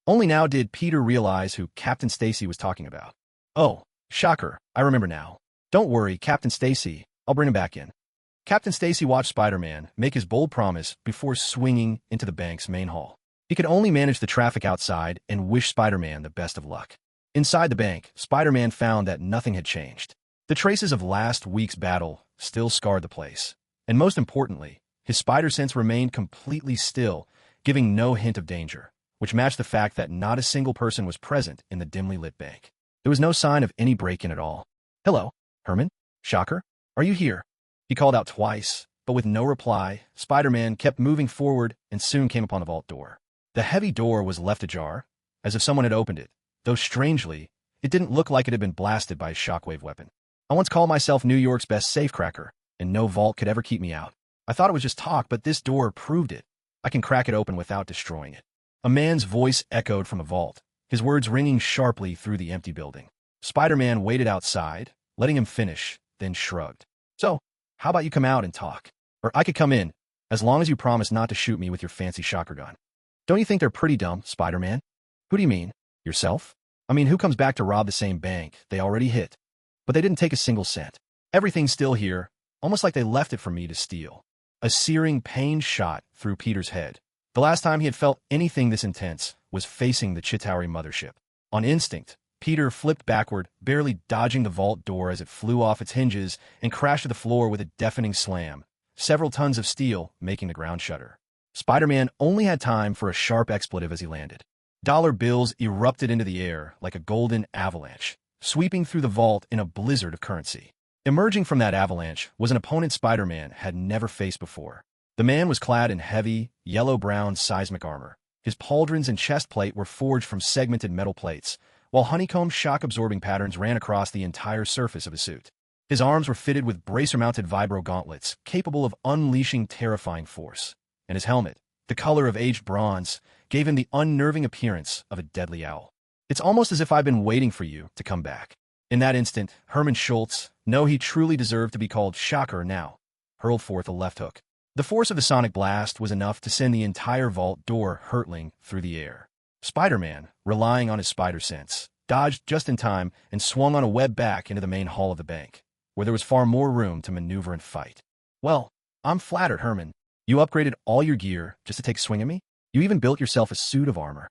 Only now did Peter realize who Captain Stacy was talking about. Oh, shocker, I remember now. Don't worry, Captain Stacy, I'll bring him back in. Captain Stacy watched Spider-Man make his bold promise before swinging into the bank's main hall. He could only manage the traffic outside and wish Spider-Man the best of luck. Inside the bank, Spider-Man found that nothing had changed. The traces of last week's battle still scarred the place. And most importantly, his spider sense remained completely still, giving no hint of danger, which matched the fact that not a single person was present in the dimly lit bank. There was no sign of any break-in at all. Hello, Herman? Shocker? Are you here? He called out twice, but with no reply, Spider-Man kept moving forward and soon came upon the vault door. The heavy door was left ajar, as if someone had opened it, though strangely, it didn't look like it had been blasted by a shockwave weapon. I once called myself New York's best safecracker, and no vault could ever keep me out. I thought it was just talk, but this door proved it. I can crack it open without destroying it. A man's voice echoed from the vault, his words ringing sharply through the empty building. Spider-Man waited outside, letting him finish, then shrugged. So, how about you come out and talk? Or I could come in, as long as you promise not to shoot me with your fancy shocker gun. Don't you think they're pretty dumb, Spider-Man? Who do you mean? Yourself? I mean, who comes back to rob the same bank they already hit? But they didn't take a single cent. Everything's still here, almost like they left it for me to steal. A searing pain shot through Peter's head. The last time he had felt anything this intense was facing the Chitauri mothership. On instinct, Peter flipped backward, barely dodging the vault door as it flew off its hinges and crashed to the floor with a deafening slam, several tons of steel making the ground shudder. Spider-Man only had time for a sharp expletive as he landed. Dollar bills erupted into the air like a golden avalanche, sweeping through the vault in a blizzard of currency. Emerging from that avalanche was an opponent Spider-Man had never faced before. The man was clad in heavy, yellow-brown seismic armor. His pauldrons and chest plate were forged from segmented metal plates, while honeycomb shock-absorbing patterns ran across the entire surface of his suit. His arms were fitted with bracer-mounted vibro gauntlets capable of unleashing terrifying force, and his helmet, the color of aged bronze, gave him the unnerving appearance of a deadly owl. It's almost as if I've been waiting for you to come back. In that instant, Hermann Schultz, know he truly deserved to be called Shocker now, hurled forth a left hook. The force of the sonic blast was enough to send the entire vault door hurtling through the air. Spider-Man, relying on his spider sense, dodged just in time and swung on a web back into the main hall of the bank, where there was far more room to maneuver and fight. Well, I'm flattered, Herman. You upgraded all your gear just to take a swing at me? You even built yourself a suit of armor.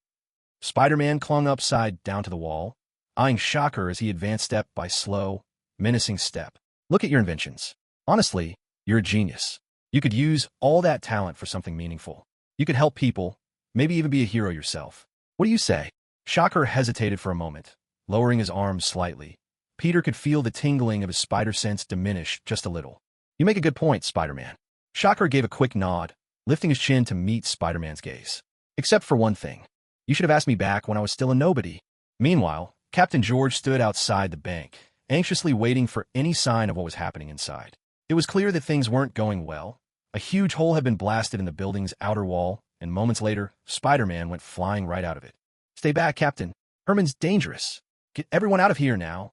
Spider-Man clung upside down to the wall, eyeing Shocker as he advanced step by slow, menacing step. Look at your inventions. Honestly, you're a genius. You could use all that talent for something meaningful. You could help people, maybe even be a hero yourself. What do you say? Shocker hesitated for a moment, lowering his arms slightly. Peter could feel the tingling of his spider sense diminish just a little. You make a good point, Spider-Man. Shocker gave a quick nod, lifting his chin to meet Spider-Man's gaze. Except for one thing. You should have asked me back when I was still a nobody. Meanwhile, Captain George stood outside the bank, anxiously waiting for any sign of what was happening inside. It was clear that things weren't going well. A huge hole had been blasted in the building's outer wall, and moments later, Spider-Man went flying right out of it. Stay back, Captain. Herman's dangerous. Get everyone out of here now.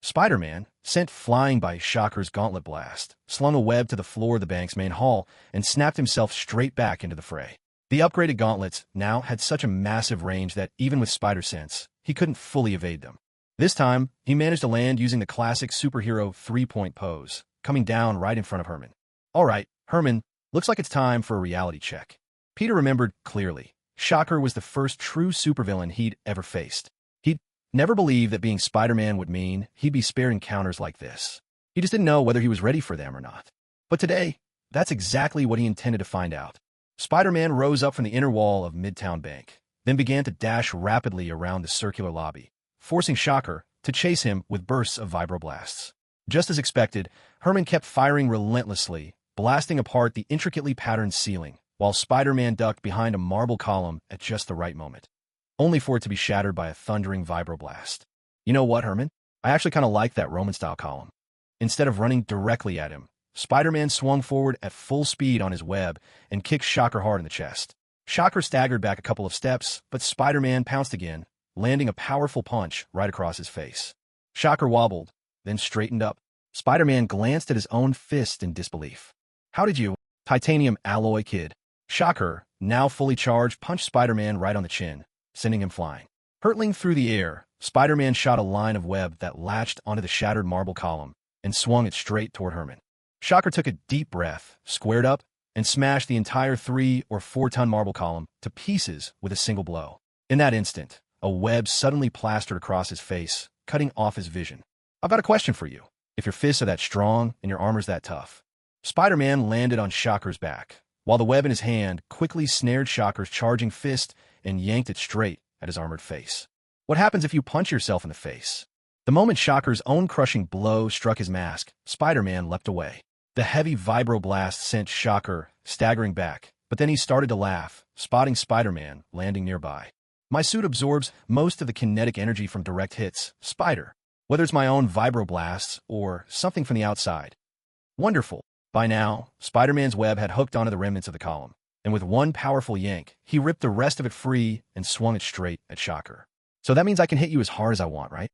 Spider-Man, sent flying by Shocker's gauntlet blast, slung a web to the floor of the bank's main hall and snapped himself straight back into the fray. The upgraded gauntlets now had such a massive range that even with spider sense, he couldn't fully evade them. This time, he managed to land using the classic superhero three-point pose, coming down right in front of Herman. All right, Herman, looks like it's time for a reality check. Peter remembered clearly. Shocker was the first true supervillain he'd ever faced. He'd never believed that being Spider-Man would mean he'd be spared encounters like this. He just didn't know whether he was ready for them or not. But today, that's exactly what he intended to find out. Spider-Man rose up from the inner wall of Midtown Bank, then began to dash rapidly around the circular lobby, forcing Shocker to chase him with bursts of vibroblasts. Just as expected, Herman kept firing relentlessly, blasting apart the intricately patterned ceiling, while Spider-Man ducked behind a marble column at just the right moment, only for it to be shattered by a thundering vibroblast. You know what, Herman? I actually kind of like that Roman-style column. Instead of running directly at him, Spider-Man swung forward at full speed on his web and kicked Shocker hard in the chest. Shocker staggered back a couple of steps, but Spider-Man pounced again, landing a powerful punch right across his face. Shocker wobbled, then straightened up. Spider-Man glanced at his own fist in disbelief. How did you, titanium alloy kid? Shocker, now fully charged, punched Spider-Man right on the chin, sending him flying. Hurtling through the air, Spider-Man shot a line of web that latched onto the shattered marble column and swung it straight toward Herman. Shocker took a deep breath, squared up, and smashed the entire 3 or 4-ton marble column to pieces with a single blow. In that instant, a web suddenly plastered across his face, cutting off his vision. I've got a question for you. If your fists are that strong and your armor's that tough. Spider-Man landed on Shocker's back, while the web in his hand quickly snared Shocker's charging fist and yanked it straight at his armored face. What happens if you punch yourself in the face? The moment Shocker's own crushing blow struck his mask, Spider-Man leapt away. The heavy vibroblast sent Shocker staggering back, but then he started to laugh, spotting Spider-Man landing nearby. My suit absorbs most of the kinetic energy from direct hits, Spider, whether it's my own vibroblasts or something from the outside. Wonderful. By now, Spider-Man's web had hooked onto the remnants of the column, and with one powerful yank, he ripped the rest of it free and swung it straight at Shocker. So that means I can hit you as hard as I want, right?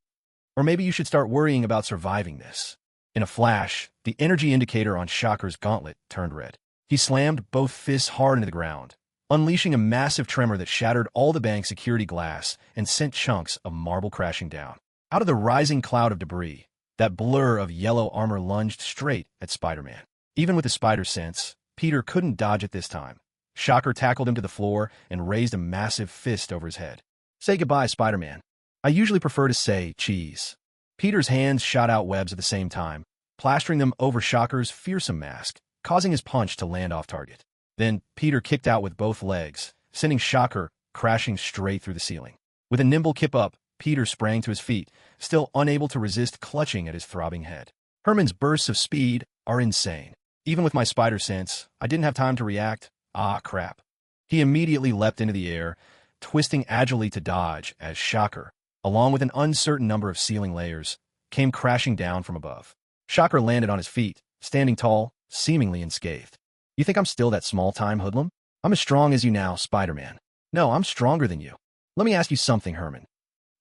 Or maybe you should start worrying about surviving this. In a flash, the energy indicator on Shocker's gauntlet turned red. He slammed both fists hard into the ground, unleashing a massive tremor that shattered all the bank's security glass and sent chunks of marble crashing down. Out of the rising cloud of debris, that blur of yellow armor lunged straight at Spider-Man. Even with his spider sense, Peter couldn't dodge it this time. Shocker tackled him to the floor and raised a massive fist over his head. Say goodbye, Spider-Man. I usually prefer to say cheese. Peter's hands shot out webs at the same time, plastering them over Shocker's fearsome mask, causing his punch to land off target. Then Peter kicked out with both legs, sending Shocker crashing straight through the ceiling. With a nimble kip up, Peter sprang to his feet, still unable to resist clutching at his throbbing head. Herman's bursts of speed are insane. Even with my spider sense, I didn't have time to react. Ah, crap. He immediately leapt into the air, twisting agilely to dodge as Shocker, along with an uncertain number of ceiling layers, came crashing down from above. Shocker landed on his feet, standing tall, seemingly unscathed. You think I'm still that small-time hoodlum? I'm as strong as you now, Spider-Man. No, I'm stronger than you. Let me ask you something, Herman.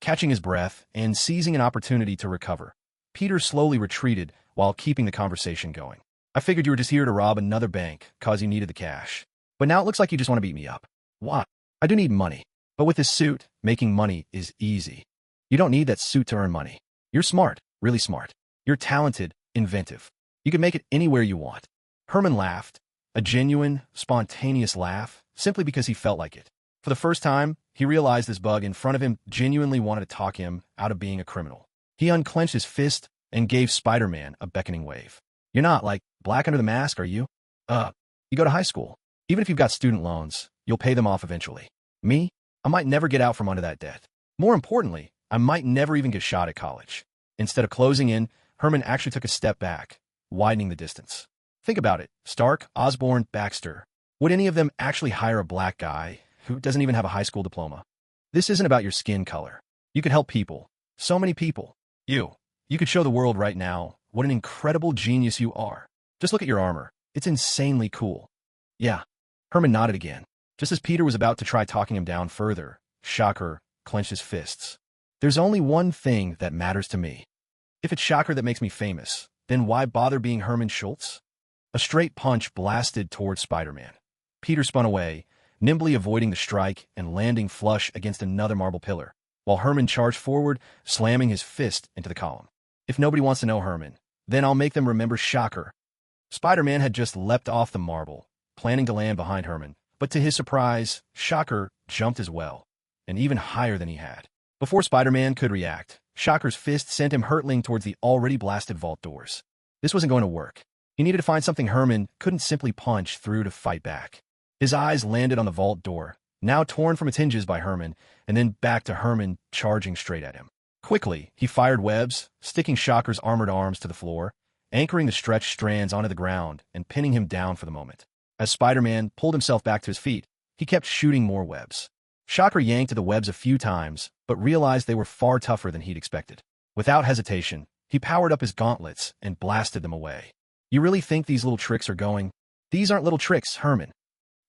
Catching his breath and seizing an opportunity to recover, Peter slowly retreated while keeping the conversation going. I figured you were just here to rob another bank cause you needed the cash. But now it looks like you just want to beat me up. Why? I do need money. But with this suit, making money is easy. You don't need that suit to earn money. You're smart, really smart. You're talented, inventive. You can make it anywhere you want. Herman laughed, a genuine, spontaneous laugh, simply because he felt like it. For the first time, he realized this bug in front of him genuinely wanted to talk him out of being a criminal. He unclenched his fist and gave Spider-Man a beckoning wave. You're not, like, black under the mask, are you? You go to high school. Even if you've got student loans, you'll pay them off eventually. Me? I might never get out from under that debt. More importantly, I might never even get shot at college. Instead of closing in, Herman actually took a step back, widening the distance. Think about it. Stark, Osborn, Baxter. Would any of them actually hire a black guy who doesn't even have a high school diploma? This isn't about your skin color. You could help people. So many people. You could show the world right now what an incredible genius you are. Just look at your armor. It's insanely cool. Yeah. Herman nodded again. Just as Peter was about to try talking him down further, Shocker clenched his fists. There's only one thing that matters to me. If it's Shocker that makes me famous, then why bother being Herman Schultz? A straight punch blasted toward Spider-Man. Peter spun away, nimbly avoiding the strike and landing flush against another marble pillar, while Herman charged forward, slamming his fist into the column. If nobody wants to know Herman, then I'll make them remember Shocker. Spider-Man had just leapt off the marble, planning to land behind Herman, but to his surprise, Shocker jumped as well, and even higher than he had. Before Spider-Man could react, Shocker's fist sent him hurtling towards the already blasted vault doors. This wasn't going to work. He needed to find something Herman couldn't simply punch through to fight back. His eyes landed on the vault door, now torn from its hinges by Herman, and then back to Herman charging straight at him. Quickly, he fired webs, sticking Shocker's armored arms to the floor, anchoring the stretched strands onto the ground and pinning him down for the moment. As Spider-Man pulled himself back to his feet, he kept shooting more webs. Shocker yanked at the webs a few times, but realized they were far tougher than he'd expected. Without hesitation, he powered up his gauntlets and blasted them away. You really think these little tricks are going? These aren't little tricks, Herman.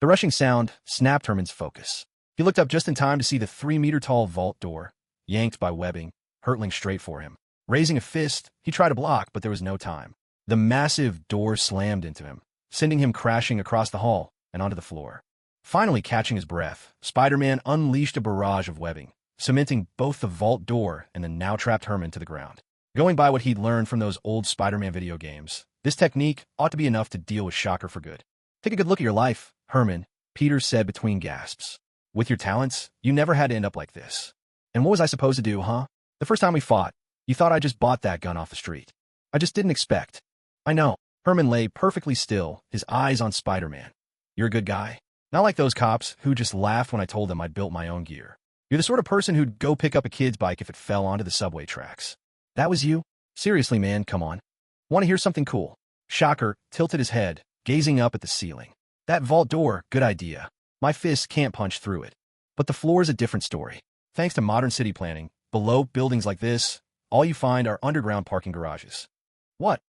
The rushing sound snapped Herman's focus. He looked up just in time to see the 3-meter-tall vault door, yanked by webbing, hurtling straight for him. Raising a fist, he tried to block, but there was no time. The massive door slammed into him, sending him crashing across the hall and onto the floor. Finally catching his breath, Spider-Man unleashed a barrage of webbing, cementing both the vault door and the now-trapped Herman to the ground. Going by what he'd learned from those old Spider-Man video games, this technique ought to be enough to deal with Shocker for good. Take a good look at your life, Herman, Peter said between gasps. With your talents, you never had to end up like this. And what was I supposed to do, huh? The first time we fought, you thought I just bought that gun off the street. I just didn't expect. I know. Herman lay perfectly still, his eyes on Spider-Man. You're a good guy. Not like those cops who just laughed when I told them I'd built my own gear. You're the sort of person who'd go pick up a kid's bike if it fell onto the subway tracks. That was you? Seriously, man, come on. Want to hear something cool? Shocker tilted his head, gazing up at the ceiling. That vault door, good idea. My fists can't punch through it. But the floor's a different story. Thanks to modern city planning, below buildings like this, all you find are underground parking garages. What?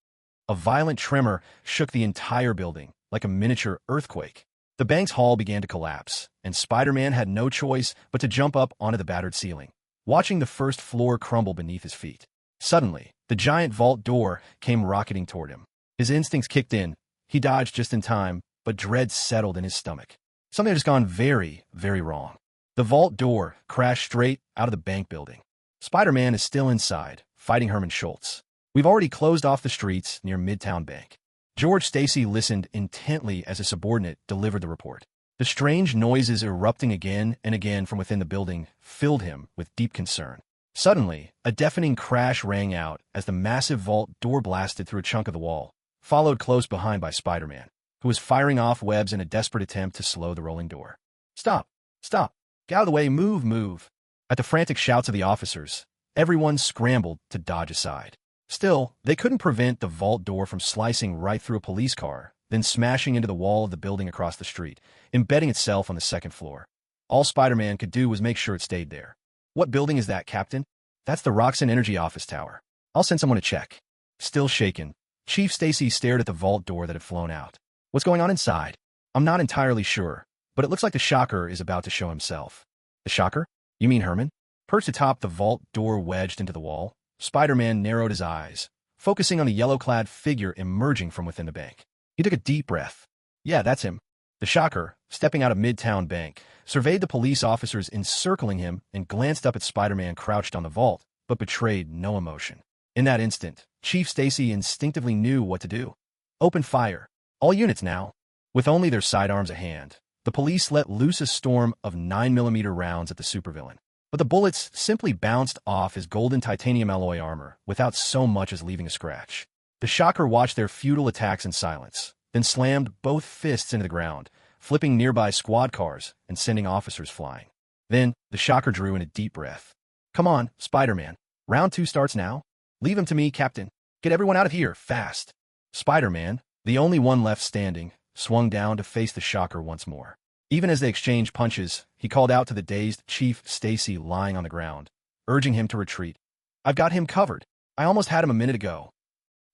A violent tremor shook the entire building, like a miniature earthquake. The bank's hall began to collapse, and Spider-Man had no choice but to jump up onto the battered ceiling, watching the first floor crumble beneath his feet. Suddenly, the giant vault door came rocketing toward him. His instincts kicked in. He dodged just in time, but dread settled in his stomach. Something had just gone very, very wrong. The vault door crashed straight out of the bank building. Spider-Man is still inside, fighting Herman Schultz. We've already closed off the streets near Midtown Bank. George Stacy listened intently as a subordinate delivered the report. The strange noises erupting again and again from within the building filled him with deep concern. Suddenly, a deafening crash rang out as the massive vault door blasted through a chunk of the wall, followed close behind by Spider-Man, who was firing off webs in a desperate attempt to slow the rolling door. Stop! Stop! Get out of the way! Move! Move! At the frantic shouts of the officers, everyone scrambled to dodge aside. Still, they couldn't prevent the vault door from slicing right through a police car, then smashing into the wall of the building across the street, embedding itself on the second floor. All Spider-Man could do was make sure it stayed there. What building is that, Captain? That's the Roxxon Energy office tower. I'll send someone to check. Still shaken, Chief Stacy stared at the vault door that had flown out. What's going on inside? I'm not entirely sure, but it looks like the Shocker is about to show himself. The Shocker? You mean Herman? Perched atop the vault door wedged into the wall, Spider-Man narrowed his eyes, focusing on the yellow-clad figure emerging from within the bank. He took a deep breath. Yeah, that's him. The Shocker, stepping out of Midtown Bank, surveyed the police officers encircling him and glanced up at Spider-Man crouched on the vault, but betrayed no emotion. In that instant, Chief Stacy instinctively knew what to do. Open fire. All units now. With only their sidearms at hand, the police let loose a storm of 9mm rounds at the supervillain. But the bullets simply bounced off his golden titanium alloy armor without so much as leaving a scratch. The Shocker watched their futile attacks in silence, then slammed both fists into the ground, flipping nearby squad cars and sending officers flying. Then, the Shocker drew in a deep breath. Come on, Spider-Man. Round 2 starts now. Leave him to me, Captain. Get everyone out of here, fast. Spider-Man, the only one left standing, swung down to face the Shocker once more. Even as they exchanged punches, he called out to the dazed Chief Stacy lying on the ground, urging him to retreat. I've got him covered. I almost had him a minute ago.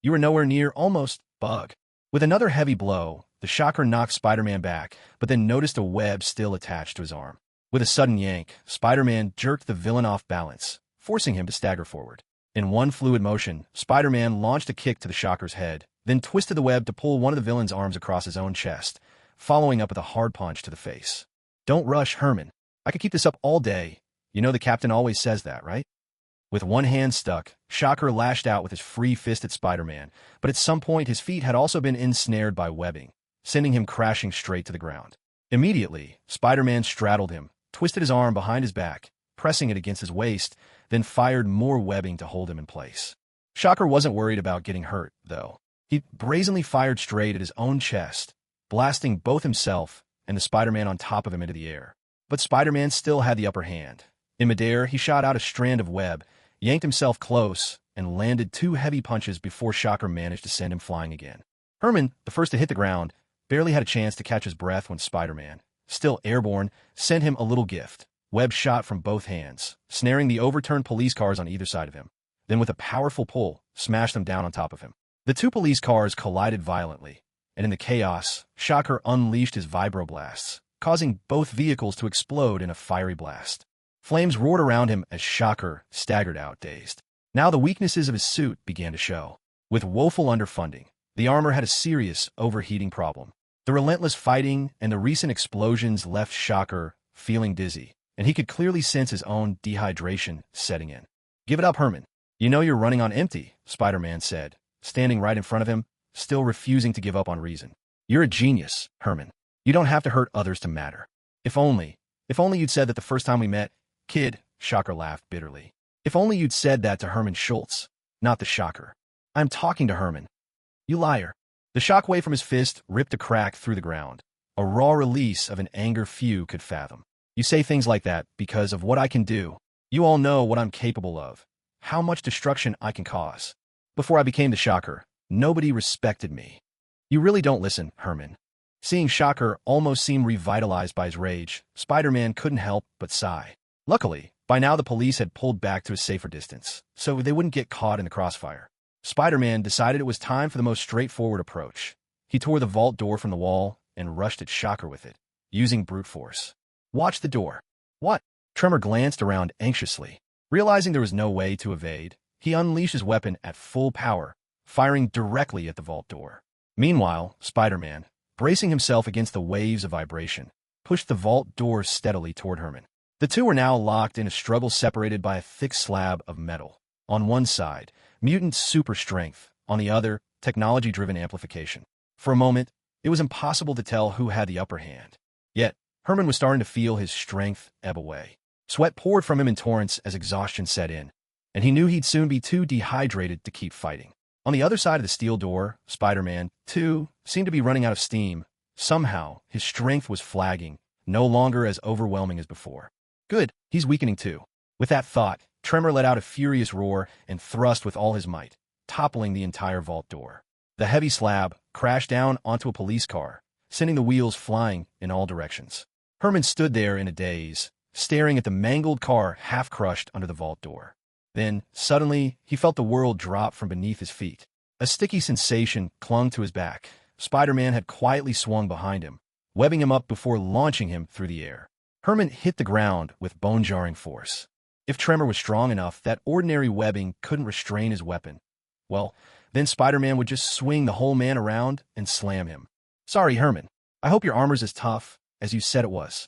You were nowhere near almost, bug. With another heavy blow, the Shocker knocked Spider-Man back, but then noticed a web still attached to his arm. With a sudden yank, Spider-Man jerked the villain off balance, forcing him to stagger forward. In one fluid motion, Spider-Man launched a kick to the Shocker's head, then twisted the web to pull one of the villain's arms across his own chest, following up with a hard punch to the face. Don't rush, Herman. I could keep this up all day. You know the Captain always says that, right? With one hand stuck, Shocker lashed out with his free fist at Spider-Man, but at some point his feet had also been ensnared by webbing, sending him crashing straight to the ground. Immediately, Spider-Man straddled him, twisted his arm behind his back, pressing it against his waist, then fired more webbing to hold him in place. Shocker wasn't worried about getting hurt, though. He brazenly fired straight at his own chest, blasting both himself and the Spider-Man on top of him into the air. But Spider-Man still had the upper hand. In midair, he shot out a strand of web, yanked himself close, and landed 2 heavy punches before Shocker managed to send him flying again. Herman, the first to hit the ground, barely had a chance to catch his breath when Spider-Man, still airborne, sent him a little gift. Web shot from both hands, snaring the overturned police cars on either side of him. Then with a powerful pull, smashed them down on top of him. The 2 police cars collided violently, and in the chaos, Shocker unleashed his vibroblasts, causing both vehicles to explode in a fiery blast. Flames roared around him as Shocker staggered out dazed. Now the weaknesses of his suit began to show. With woeful underfunding, the armor had a serious overheating problem. The relentless fighting and the recent explosions left Shocker feeling dizzy, and he could clearly sense his own dehydration setting in. Give it up, Herman. You know you're running on empty, Spider-Man said, standing right in front of him, still refusing to give up on reason. You're a genius, Herman. You don't have to hurt others to matter. If only you'd said that the first time we met, kid, Shocker laughed bitterly. If only you'd said that to Herman Schultz, not the Shocker. I'm talking to Herman. You liar. The shockwave from his fist ripped a crack through the ground, a raw release of an anger few could fathom. You say things like that because of what I can do. You all know what I'm capable of, how much destruction I can cause. Before I became the Shocker, nobody respected me. You really don't listen, Herman. Seeing Shocker almost seem revitalized by his rage, Spider-Man couldn't help but sigh. Luckily, by now the police had pulled back to a safer distance, so they wouldn't get caught in the crossfire. Spider-Man decided it was time for the most straightforward approach. He tore the vault door from the wall and rushed at Shocker with it, using brute force. Watch the door. What? Tremor glanced around anxiously. Realizing there was no way to evade, he unleashed his weapon at full power, firing directly at the vault door. Meanwhile, Spider-Man, bracing himself against the waves of vibration, pushed the vault door steadily toward Herman. The two were now locked in a struggle separated by a thick slab of metal. On one side, mutant super strength, on the other, technology-driven amplification. For a moment, it was impossible to tell who had the upper hand. Yet, Herman was starting to feel his strength ebb away. Sweat poured from him in torrents as exhaustion set in, and he knew he'd soon be too dehydrated to keep fighting. On the other side of the steel door, Spider-Man, too, seemed to be running out of steam. Somehow, his strength was flagging, no longer as overwhelming as before. Good, he's weakening too. With that thought, Tremor let out a furious roar and thrust with all his might, toppling the entire vault door. The heavy slab crashed down onto a police car, sending the wheels flying in all directions. Herman stood there in a daze, staring at the mangled car half crushed under the vault door. Then, suddenly, he felt the world drop from beneath his feet. A sticky sensation clung to his back. Spider-Man had quietly swung behind him, webbing him up before launching him through the air. Herman hit the ground with bone-jarring force. If Tremor was strong enough that ordinary webbing couldn't restrain his weapon, well, then Spider-Man would just swing the whole man around and slam him. "Sorry, Herman. I hope your armor's as tough as you said it was,"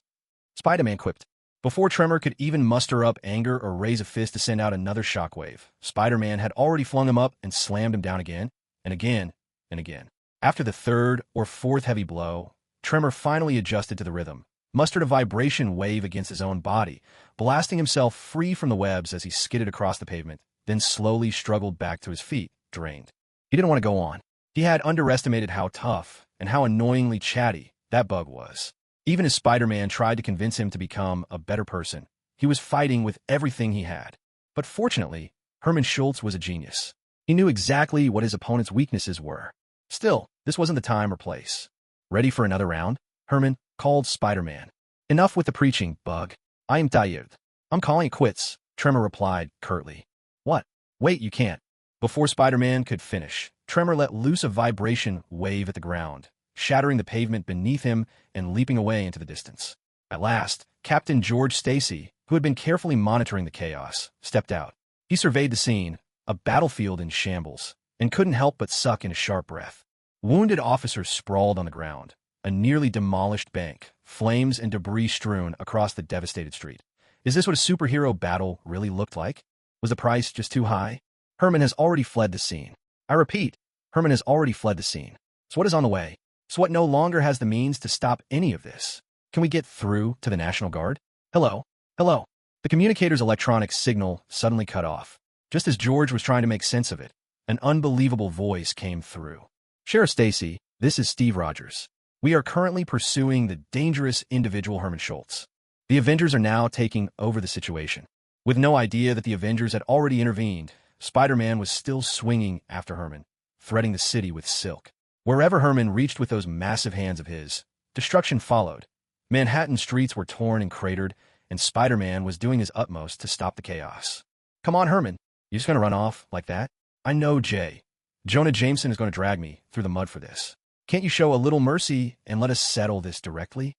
Spider-Man quipped. Before Tremor could even muster up anger or raise a fist to send out another shockwave, Spider-Man had already flung him up and slammed him down again, and again, and again. After the third or fourth heavy blow, Tremor finally adjusted to the rhythm, mustered a vibration wave against his own body, blasting himself free from the webs as he skidded across the pavement, then slowly struggled back to his feet, drained. He didn't want to go on. He had underestimated how tough and how annoyingly chatty that bug was. Even as Spider-Man tried to convince him to become a better person, he was fighting with everything he had. But fortunately, Herman Schultz was a genius. He knew exactly what his opponent's weaknesses were. Still, this wasn't the time or place. "Ready for another round?" Herman called Spider-Man. "Enough with the preaching, Bug. I am tired. I'm calling it quits," Tremor replied curtly. "What? Wait, you can't." Before Spider-Man could finish, Tremor let loose a vibration wave at the ground, shattering the pavement beneath him and leaping away into the distance. At last, Captain George Stacy, who had been carefully monitoring the chaos, stepped out. He surveyed the scene, a battlefield in shambles, and couldn't help but suck in a sharp breath. Wounded officers sprawled on the ground, a nearly demolished bank, flames and debris strewn across the devastated street. Is this what a superhero battle really looked like? Was the price just too high? Herman has already fled the scene. I repeat, Herman has already fled the scene. So what is on the way? SWAT no longer has the means to stop any of this. Can we get through to the National Guard? Hello? Hello? The communicator's electronic signal suddenly cut off. Just as George was trying to make sense of it, an unbelievable voice came through. "Sheriff Stacy, this is Steve Rogers. We are currently pursuing the dangerous individual Herman Schultz. The Avengers are now taking over the situation." With no idea that the Avengers had already intervened, Spider-Man was still swinging after Herman, threading the city with silk. Wherever Herman reached with those massive hands of his, destruction followed. Manhattan streets were torn and cratered, and Spider-Man was doing his utmost to stop the chaos. "Come on, Herman. You just gonna run off like that? I know, Jay. Jonah Jameson is going to drag me through the mud for this. Can't you show a little mercy and let us settle this directly?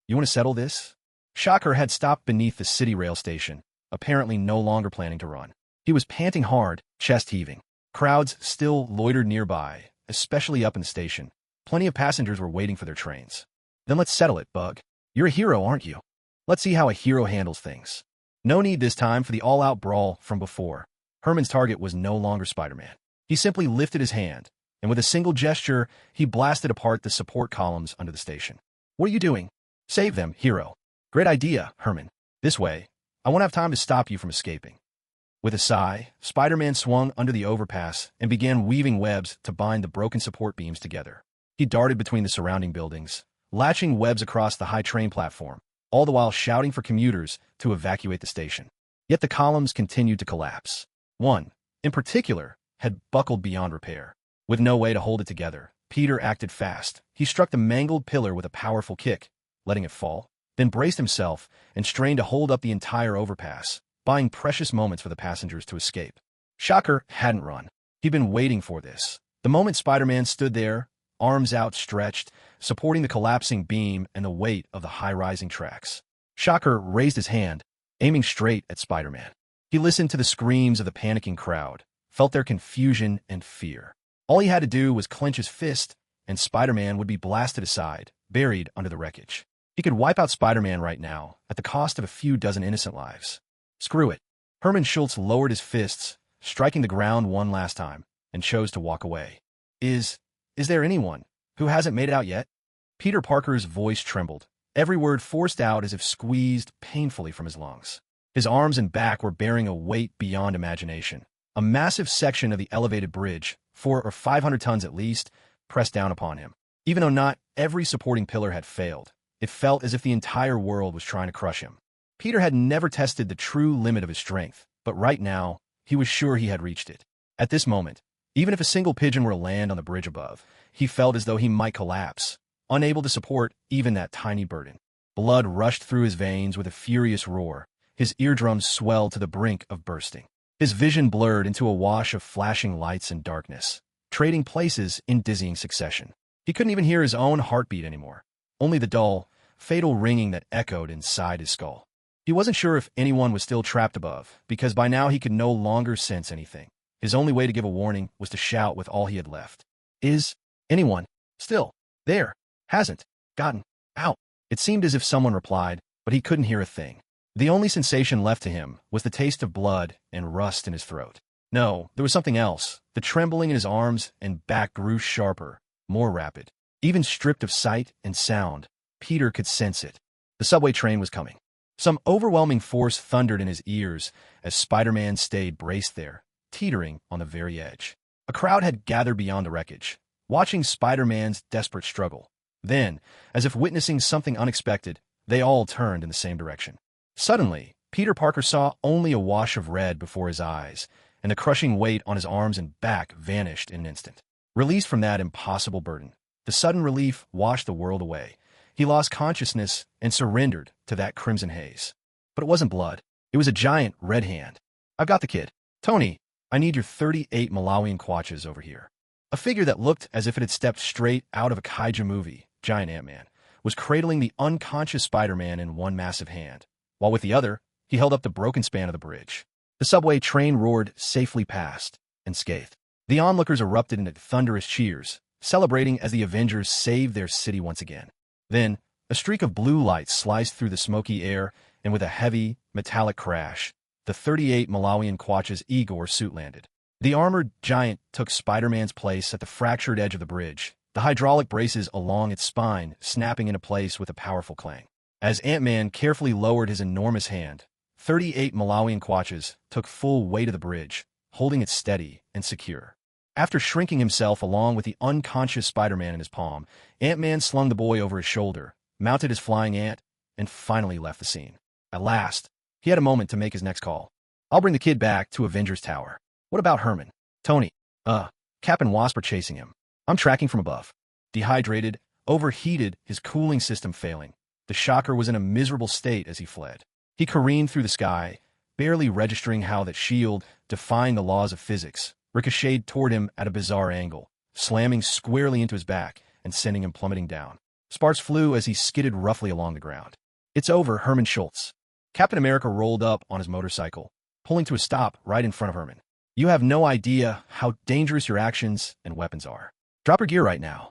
You want to settle this?" Shocker had stopped beneath the city rail station, apparently no longer planning to run. He was panting hard, chest heaving. Crowds still loitered nearby, especially up in the station. Plenty of passengers were waiting for their trains. "Then let's settle it, Bug. You're a hero, aren't you? Let's see how a hero handles things." No need this time for the all-out brawl from before. Herman's target was no longer Spider-Man. He simply lifted his hand, and with a single gesture, he blasted apart the support columns under the station. "What are you doing?" "Save them, hero." "Great idea, Herman. This way, I won't have time to stop you from escaping." With a sigh, Spider-Man swung under the overpass and began weaving webs to bind the broken support beams together. He darted between the surrounding buildings, latching webs across the high train platform, all the while shouting for commuters to evacuate the station. Yet the columns continued to collapse. One, in particular, had buckled beyond repair. With no way to hold it together, Peter acted fast. He struck the mangled pillar with a powerful kick, letting it fall, then braced himself and strained to hold up the entire overpass, buying precious moments for the passengers to escape. Shocker hadn't run. He'd been waiting for this. The moment Spider-Man stood there, arms outstretched, supporting the collapsing beam and the weight of the high-rising tracks. Shocker raised his hand, aiming straight at Spider-Man. He listened to the screams of the panicking crowd, felt their confusion and fear. All he had to do was clench his fist, and Spider-Man would be blasted aside, buried under the wreckage. He could wipe out Spider-Man right now, at the cost of a few dozen innocent lives. Screw it. Herman Schultz lowered his fists, striking the ground one last time, and chose to walk away. Is there anyone who hasn't made it out yet?" Peter Parker's voice trembled, every word forced out as if squeezed painfully from his lungs. His arms and back were bearing a weight beyond imagination. A massive section of the elevated bridge, 400 or 500 tons at least, pressed down upon him. Even though not every supporting pillar had failed, it felt as if the entire world was trying to crush him. Peter had never tested the true limit of his strength, but right now, he was sure he had reached it. At this moment, even if a single pigeon were to land on the bridge above, he felt as though he might collapse, unable to support even that tiny burden. Blood rushed through his veins with a furious roar. His eardrums swelled to the brink of bursting. His vision blurred into a wash of flashing lights and darkness. trading places in dizzying succession. He couldn't even hear his own heartbeat anymore, only the dull, fatal ringing that echoed inside his skull. He wasn't sure if anyone was still trapped above, because by now he could no longer sense anything. His only way to give a warning was to shout with all he had left. Is anyone still there? Hasn't gotten out? It seemed as if someone replied, but he couldn't hear a thing. The only sensation left to him was the taste of blood and rust in his throat. No, there was something else. The trembling in his arms and back grew sharper, more rapid. Even stripped of sight and sound, Peter could sense it. The subway train was coming. Some overwhelming force thundered in his ears as Spider-Man stayed braced there, teetering on the very edge. A crowd had gathered beyond the wreckage, watching Spider-Man's desperate struggle. Then, as if witnessing something unexpected, they all turned in the same direction. Suddenly, Peter Parker saw only a wash of red before his eyes, and the crushing weight on his arms and back vanished in an instant. Released from that impossible burden, the sudden relief washed the world away. He lost consciousness and surrendered to that crimson haze. But it wasn't blood. It was a giant red hand. "I've got the kid. Tony, I need your 38 Malawian kwaches over here." A figure that looked as if it had stepped straight out of a kaiju movie, Giant Ant-Man, was cradling the unconscious Spider-Man in one massive hand, while with the other, he held up the broken span of the bridge. The subway train roared safely past, unscathed. The onlookers erupted into thunderous cheers, celebrating as the Avengers saved their city once again. Then, a streak of blue light sliced through the smoky air, and with a heavy, metallic crash, the 38 Malawian kwaches Igor suit landed. The armored giant took Spider-Man's place at the fractured edge of the bridge, the hydraulic braces along its spine snapping into place with a powerful clang. As Ant-Man carefully lowered his enormous hand, 38 Malawian kwaches took full weight of the bridge, holding it steady and secure. After shrinking himself along with the unconscious Spider-Man in his palm, Ant-Man slung the boy over his shoulder, mounted his flying ant, and finally left the scene. At last, he had a moment to make his next call. "I'll bring the kid back to Avengers Tower. What about Herman? Tony, Cap and Wasp are chasing him. I'm tracking from above." Dehydrated, overheated, his cooling system failing, the Shocker was in a miserable state as he fled. He careened through the sky, barely registering how that shield, defying the laws of physics, ricocheted toward him at a bizarre angle, slamming squarely into his back and sending him plummeting down. Sparks flew as he skidded roughly along the ground. "It's over, Herman Schultz." Captain America rolled up on his motorcycle, pulling to a stop right in front of Herman. "You have no idea how dangerous your actions and weapons are. Drop your gear right now."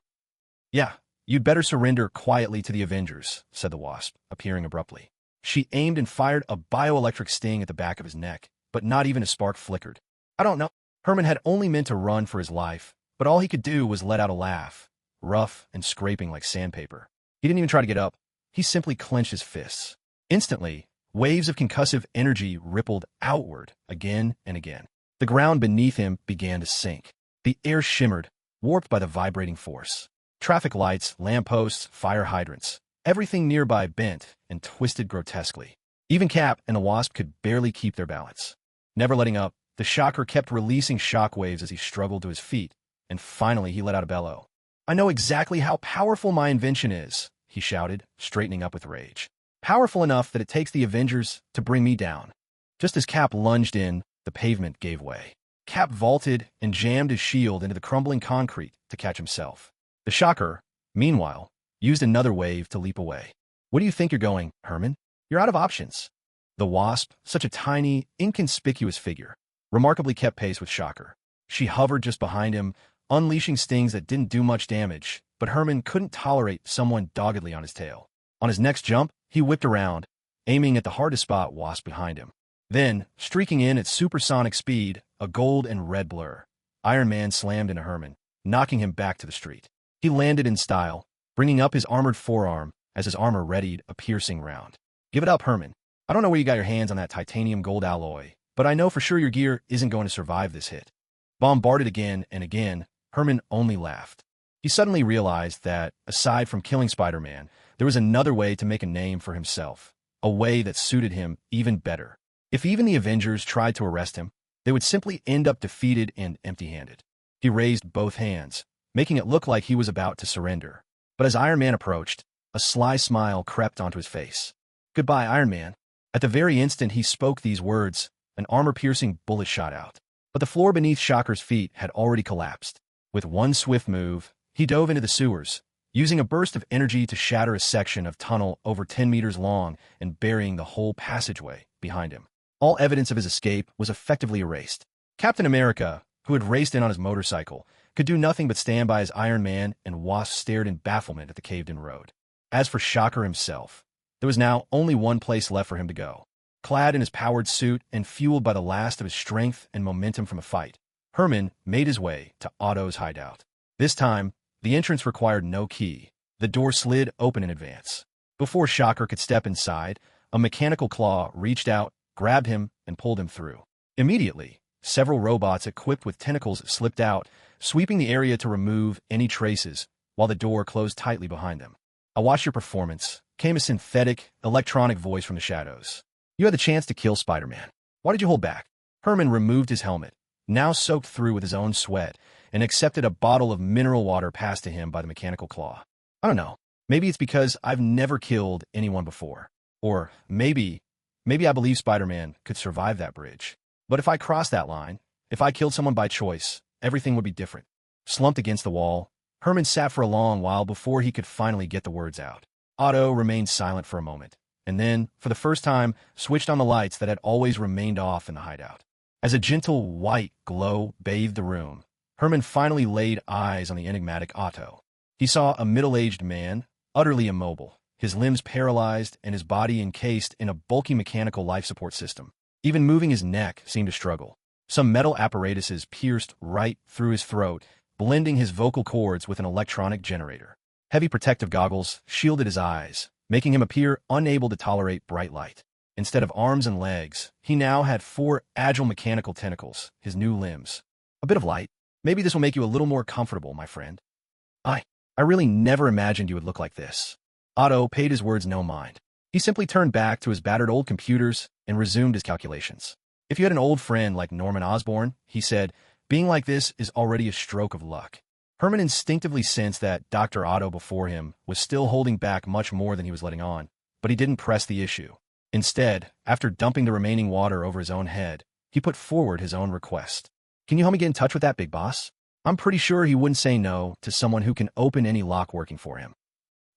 "Yeah, you'd better surrender quietly to the Avengers," said the Wasp, appearing abruptly. She aimed and fired a bioelectric sting at the back of his neck, but not even a spark flickered. "I don't know." Herman had only meant to run for his life, but all he could do was let out a laugh, rough and scraping like sandpaper. He didn't even try to get up. He simply clenched his fists. Instantly, waves of concussive energy rippled outward again and again. The ground beneath him began to sink. The air shimmered, warped by the vibrating force. Traffic lights, lampposts, fire hydrants, everything nearby bent and twisted grotesquely. Even Cap and the Wasp could barely keep their balance. Never letting up, the Shocker kept releasing shockwaves as he struggled to his feet, and finally he let out a bellow. "I know exactly how powerful my invention is," he shouted, straightening up with rage. "Powerful enough that it takes the Avengers to bring me down." Just as Cap lunged in, the pavement gave way. Cap vaulted and jammed his shield into the crumbling concrete to catch himself. The Shocker, meanwhile, used another wave to leap away. "Where do you think you're going, Herman? You're out of options." The Wasp, such a tiny, inconspicuous figure, remarkably kept pace with Shocker. She hovered just behind him, unleashing stings that didn't do much damage, but Herman couldn't tolerate someone doggedly on his tail. On his next jump, he whipped around, aiming at the hardest spot Wasp behind him. Then, streaking in at supersonic speed, a gold and red blur, Iron Man slammed into Herman, knocking him back to the street. He landed in style, bringing up his armored forearm as his armor readied a piercing round. "Give it up, Herman. I don't know where you got your hands on that titanium gold alloy, but I know for sure your gear isn't going to survive this hit." Bombarded again and again, Herman only laughed. He suddenly realized that, aside from killing Spider-Man, there was another way to make a name for himself, a way that suited him even better. If even the Avengers tried to arrest him, they would simply end up defeated and empty-handed. He raised both hands, making it look like he was about to surrender. But as Iron Man approached, a sly smile crept onto his face. "Goodbye, Iron Man." At the very instant he spoke these words, an armor-piercing bullet shot out. But the floor beneath Shocker's feet had already collapsed. With one swift move, he dove into the sewers, using a burst of energy to shatter a section of tunnel over 10 meters long and burying the whole passageway behind him. All evidence of his escape was effectively erased. Captain America, who had raced in on his motorcycle, could do nothing but stand by his Iron Man, and Wasp stared in bafflement at the caved-in road. As for Shocker himself, there was now only one place left for him to go. Clad in his powered suit and fueled by the last of his strength and momentum from a fight, Herman made his way to Otto's hideout. This time, the entrance required no key. The door slid open in advance. Before Shocker could step inside, a mechanical claw reached out, grabbed him, and pulled him through. Immediately, several robots equipped with tentacles slipped out, sweeping the area to remove any traces, while the door closed tightly behind them. "I watched your performance," came a synthetic, electronic voice from the shadows. "You had the chance to kill Spider-Man. Why did you hold back?" Herman removed his helmet, now soaked through with his own sweat, and accepted a bottle of mineral water passed to him by the mechanical claw. "I don't know. Maybe it's because I've never killed anyone before. Or maybe I believe Spider-Man could survive that bridge. But if I crossed that line, if I killed someone by choice, everything would be different." Slumped against the wall, Herman sat for a long while before he could finally get the words out. Otto remained silent for a moment, and then, for the first time, switched on the lights that had always remained off in the hideout. As a gentle white glow bathed the room, Herman finally laid eyes on the enigmatic Otto. He saw a middle-aged man, utterly immobile, his limbs paralyzed and his body encased in a bulky mechanical life support system. Even moving his neck seemed to struggle. Some metal apparatuses pierced right through his throat, blending his vocal cords with an electronic generator. Heavy protective goggles shielded his eyes, making him appear unable to tolerate bright light. Instead of arms and legs, he now had 4 agile mechanical tentacles, his new limbs. "A bit of light. Maybe this will make you a little more comfortable, my friend. I really never imagined you would look like this." Otto paid his words no mind. He simply turned back to his battered old computers and resumed his calculations. "If you had an old friend like Norman Osborn," he said, "being like this is already a stroke of luck." Herman instinctively sensed that Dr. Otto before him was still holding back much more than he was letting on, but he didn't press the issue. Instead, after dumping the remaining water over his own head, he put forward his own request. "Can you help me get in touch with that big boss? I'm pretty sure he wouldn't say no to someone who can open any lock working for him."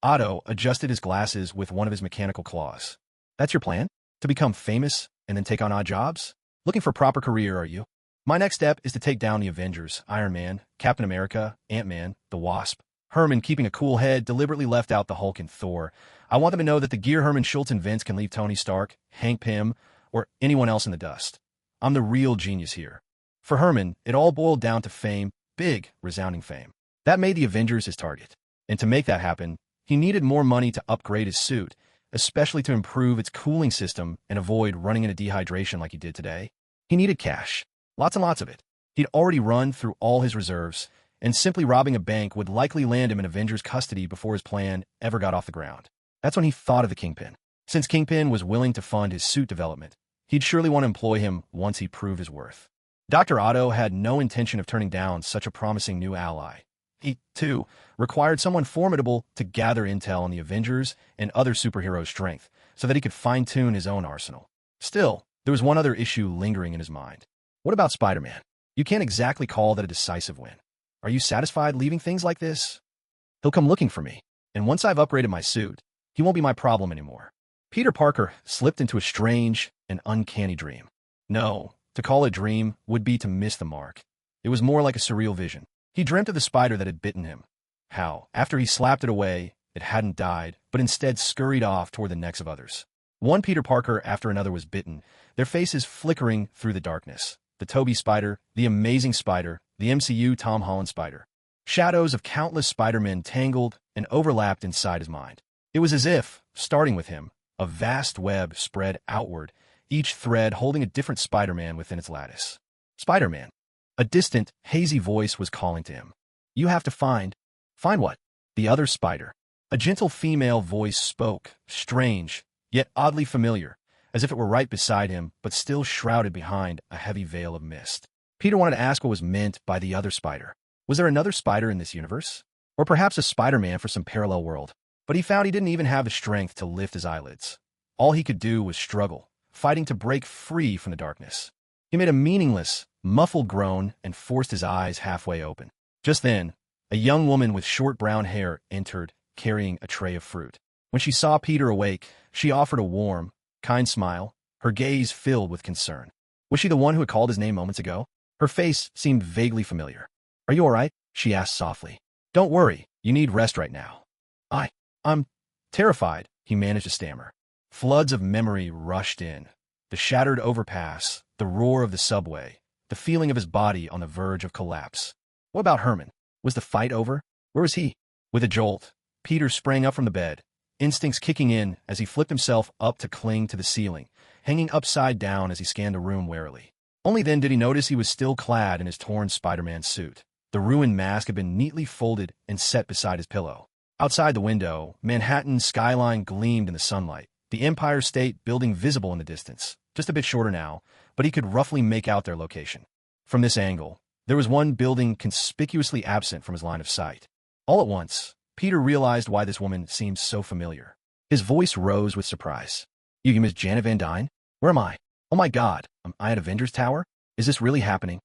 Otto adjusted his glasses with one of his mechanical claws. "That's your plan? To become famous and then take on odd jobs? Looking for a proper career, are you? My next step is to take down the Avengers, Iron Man, Captain America, Ant-Man, the Wasp." Herman, keeping a cool head, deliberately left out the Hulk and Thor. "I want them to know that the gear Herman Schultz invents can leave Tony Stark, Hank Pym, or anyone else in the dust. I'm the real genius here." For Herman, it all boiled down to fame, big, resounding fame. That made the Avengers his target. And to make that happen, he needed more money to upgrade his suit, especially to improve its cooling system and avoid running into dehydration like he did today. He needed cash. Lots and lots of it. He'd already run through all his reserves, and simply robbing a bank would likely land him in Avengers custody before his plan ever got off the ground. That's when he thought of the Kingpin. Since Kingpin was willing to fund his suit development, he'd surely want to employ him once he proved his worth. Dr. Otto had no intention of turning down such a promising new ally. He, too, required someone formidable to gather intel on the Avengers and other superheroes' strength so that he could fine-tune his own arsenal. Still, there was one other issue lingering in his mind. What about Spider-Man? You can't exactly call that a decisive win. Are you satisfied leaving things like this? He'll come looking for me, and once I've upgraded my suit, he won't be my problem anymore. Peter Parker slipped into a strange and uncanny dream. No, to call it a dream would be to miss the mark. It was more like a surreal vision. He dreamt of the spider that had bitten him. How, after he slapped it away, it hadn't died, but instead scurried off toward the necks of others. One Peter Parker after another was bitten, their faces flickering through the darkness. The Toby Spider, the Amazing Spider, the MCU Tom Holland Spider. Shadows of countless Spider-Men tangled and overlapped inside his mind. It was as if, starting with him, a vast web spread outward, each thread holding a different Spider-Man within its lattice. Spider-Man. A distant, hazy voice was calling to him. "You have to find what? The other spider." A gentle female voice spoke, strange, yet oddly familiar, as if it were right beside him, but still shrouded behind a heavy veil of mist. Peter wanted to ask what was meant by the other spider. Was there another spider in this universe? Or perhaps a Spider-Man for some parallel world? But he found he didn't even have the strength to lift his eyelids. All he could do was struggle, fighting to break free from the darkness. He made a meaningless, muffled groan and forced his eyes halfway open. Just then, a young woman with short brown hair entered, carrying a tray of fruit. When she saw Peter awake, she offered a warm, kind smile, her gaze filled with concern. Was she the one who had called his name moments ago? Her face seemed vaguely familiar. "Are you all right?" she asked softly. "Don't worry, you need rest right now." I'm terrified," he managed to stammer. Floods of memory rushed in. The shattered overpass, the roar of the subway, the feeling of his body on the verge of collapse. What about Herman? Was the fight over? Where was he? With a jolt, Peter sprang up from the bed, instincts kicking in as he flipped himself up to cling to the ceiling, hanging upside down as he scanned the room warily. Only then did he notice he was still clad in his torn Spider-Man suit. The ruined mask had been neatly folded and set beside his pillow. Outside the window, Manhattan's skyline gleamed in the sunlight, the Empire State Building visible in the distance, just a bit shorter now, but he could roughly make out their location. From this angle, there was one building conspicuously absent from his line of sight. All at once, Peter realized why this woman seemed so familiar. His voice rose with surprise. You Miss Janet Van Dyne? Where am I? Oh my God, am I at Avengers Tower? Is this really happening?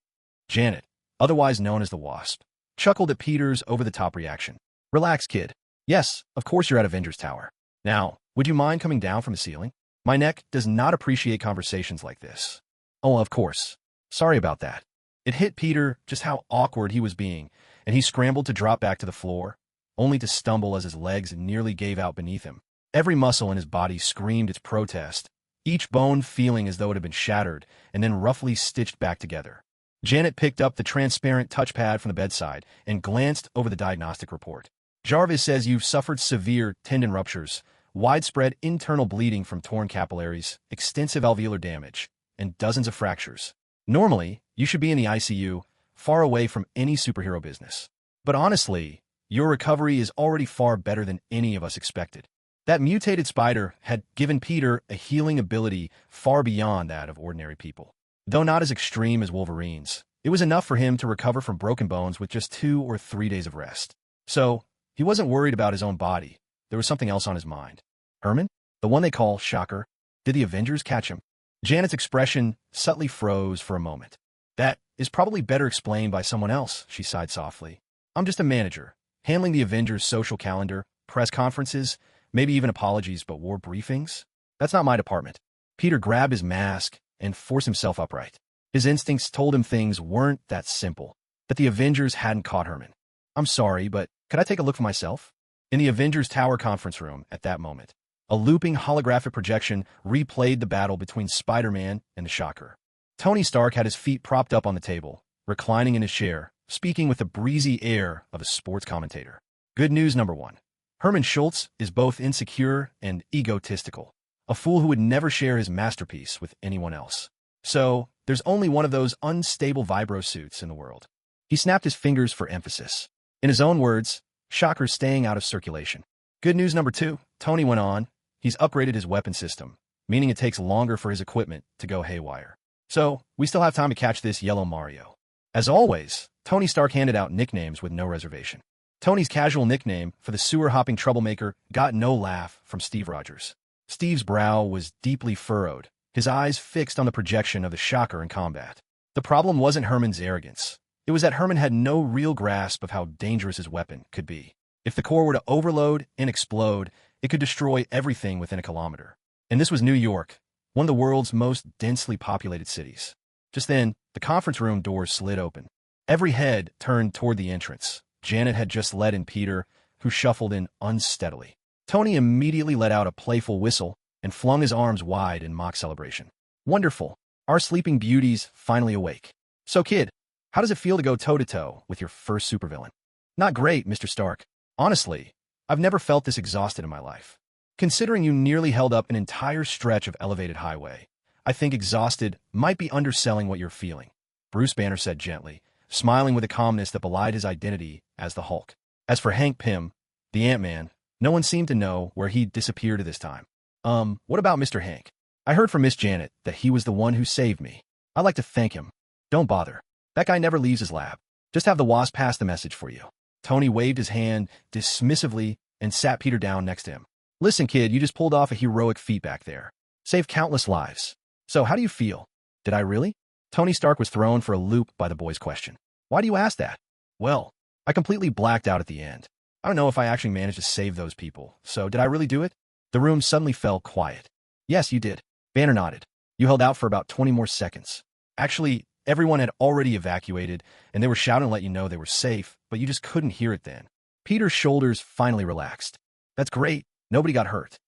Janet, otherwise known as the Wasp, chuckled at Peter's over-the-top reaction. Relax, kid. Yes, of course you're at Avengers Tower. Now, would you mind coming down from the ceiling? My neck does not appreciate conversations like this. Oh, of course. Sorry about that. It hit Peter just how awkward he was being, and he scrambled to drop back to the floor, only to stumble as his legs nearly gave out beneath him. Every muscle in his body screamed its protest, each bone feeling as though it had been shattered and then roughly stitched back together. Janet picked up the transparent touchpad from the bedside and glanced over the diagnostic report. Jarvis says you've suffered severe tendon ruptures, widespread internal bleeding from torn capillaries, extensive alveolar damage, and dozens of fractures. Normally, you should be in the ICU, far away from any superhero business. But honestly, your recovery is already far better than any of us expected. That mutated spider had given Peter a healing ability far beyond that of ordinary people. Though not as extreme as Wolverine's, it was enough for him to recover from broken bones with just 2 or 3 days of rest. So, he wasn't worried about his own body. There was something else on his mind. Herman? The one they call Shocker? Did the Avengers catch him? Janet's expression subtly froze for a moment. That is probably better explained by someone else, she sighed softly. I'm just a manager, handling the Avengers' social calendar, press conferences, maybe even apologies, but war briefings? That's not my department. Peter grabbed his mask and forced himself upright. His instincts told him things weren't that simple, that the Avengers hadn't caught Herman. I'm sorry, but could I take a look for myself? In the Avengers Tower conference room at that moment, a looping holographic projection replayed the battle between Spider-Man and the Shocker. Tony Stark had his feet propped up on the table, reclining in his chair, speaking with the breezy air of a sports commentator. Good news number 1. Herman Schultz is both insecure and egotistical, a fool who would never share his masterpiece with anyone else. So, there's only one of those unstable vibro suits in the world. He snapped his fingers for emphasis. In his own words, Shocker's staying out of circulation. Good news number 2, Tony went on. He's upgraded his weapon system, meaning it takes longer for his equipment to go haywire. So, we still have time to catch this yellow Mario. As always, Tony Stark handed out nicknames with no reservation. Tony's casual nickname for the sewer-hopping troublemaker got no laugh from Steve Rogers. Steve's brow was deeply furrowed, his eyes fixed on the projection of the Shocker in combat. The problem wasn't Herman's arrogance. It was that Herman had no real grasp of how dangerous his weapon could be. If the core were to overload and explode, it could destroy everything within a kilometer. And this was New York, one of the world's most densely populated cities. Just then, the conference room doors slid open. Every head turned toward the entrance. Janet had just let in Peter, who shuffled in unsteadily. Tony immediately let out a playful whistle and flung his arms wide in mock celebration. Wonderful. Our sleeping beauty's finally awake. So, kid, how does it feel to go toe-to-toe with your first supervillain? Not great, Mr. Stark. Honestly, I've never felt this exhausted in my life. Considering you nearly held up an entire stretch of elevated highway, I think exhausted might be underselling what you're feeling, Bruce Banner said gently, smiling with a calmness that belied his identity as the Hulk. As for Hank Pym, the Ant-Man, no one seemed to know where he'd disappeared at this time. What about Mr. Hank? I heard from Miss Janet that he was the one who saved me. I'd like to thank him. Don't bother. That guy never leaves his lab. Just have the Wasp pass the message for you. Tony waved his hand dismissively and sat Peter down next to him. Listen, kid, you just pulled off a heroic feat back there. Saved countless lives. So how do you feel? Did I really? Tony Stark was thrown for a loop by the boy's question. Why do you ask that? Well, I completely blacked out at the end. I don't know if I actually managed to save those people, so did I really do it? The room suddenly fell quiet. Yes, you did. Banner nodded. You held out for about 20 more seconds. Actually, everyone had already evacuated, and they were shouting to let you know they were safe, but you just couldn't hear it then. Peter's shoulders finally relaxed. That's great. Nobody got hurt.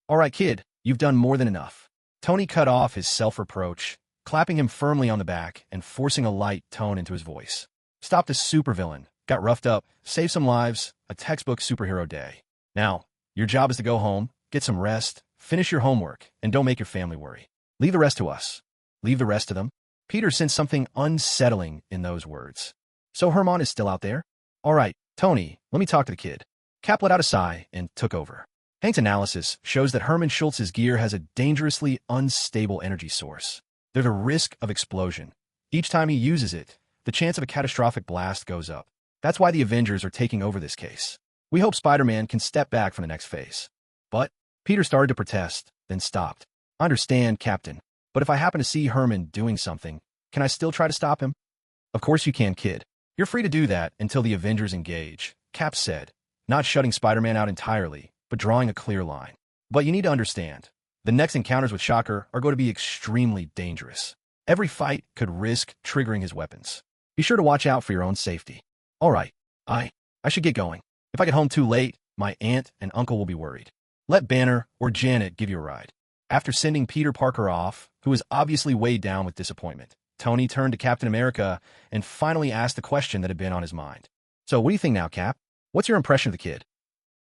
All right, kid, you've done more than enough. Tony cut off his self-reproach, clapping him firmly on the back and forcing a light tone into his voice. Stop this supervillain. Got roughed up, saved some lives, a textbook superhero day. Now, your job is to go home, get some rest, finish your homework, and don't make your family worry. Leave the rest to us. Leave the rest to them? Peter sensed something unsettling in those words. So Herman is still out there? All right, Tony, let me talk to the kid. Cap let out a sigh and took over. Hank's analysis shows that Herman Schultz's gear has a dangerously unstable energy source. There's a risk of explosion. Each time he uses it, the chance of a catastrophic blast goes up. That's why the Avengers are taking over this case. We hope Spider-Man can step back from the next phase. But Peter started to protest, then stopped. I understand, Captain, but if I happen to see Herman doing something, can I still try to stop him? Of course you can, kid. You're free to do that until the Avengers engage, Cap said, not shutting Spider-Man out entirely, but drawing a clear line. But you need to understand, the next encounters with Shocker are going to be extremely dangerous. Every fight could risk triggering his weapons. Be sure to watch out for your own safety. All right, I should get going. If I get home too late, my aunt and uncle will be worried. Let Banner or Janet give you a ride. After sending Peter Parker off, who was obviously weighed down with disappointment, Tony turned to Captain America and finally asked the question that had been on his mind. So what do you think now, Cap? What's your impression of the kid?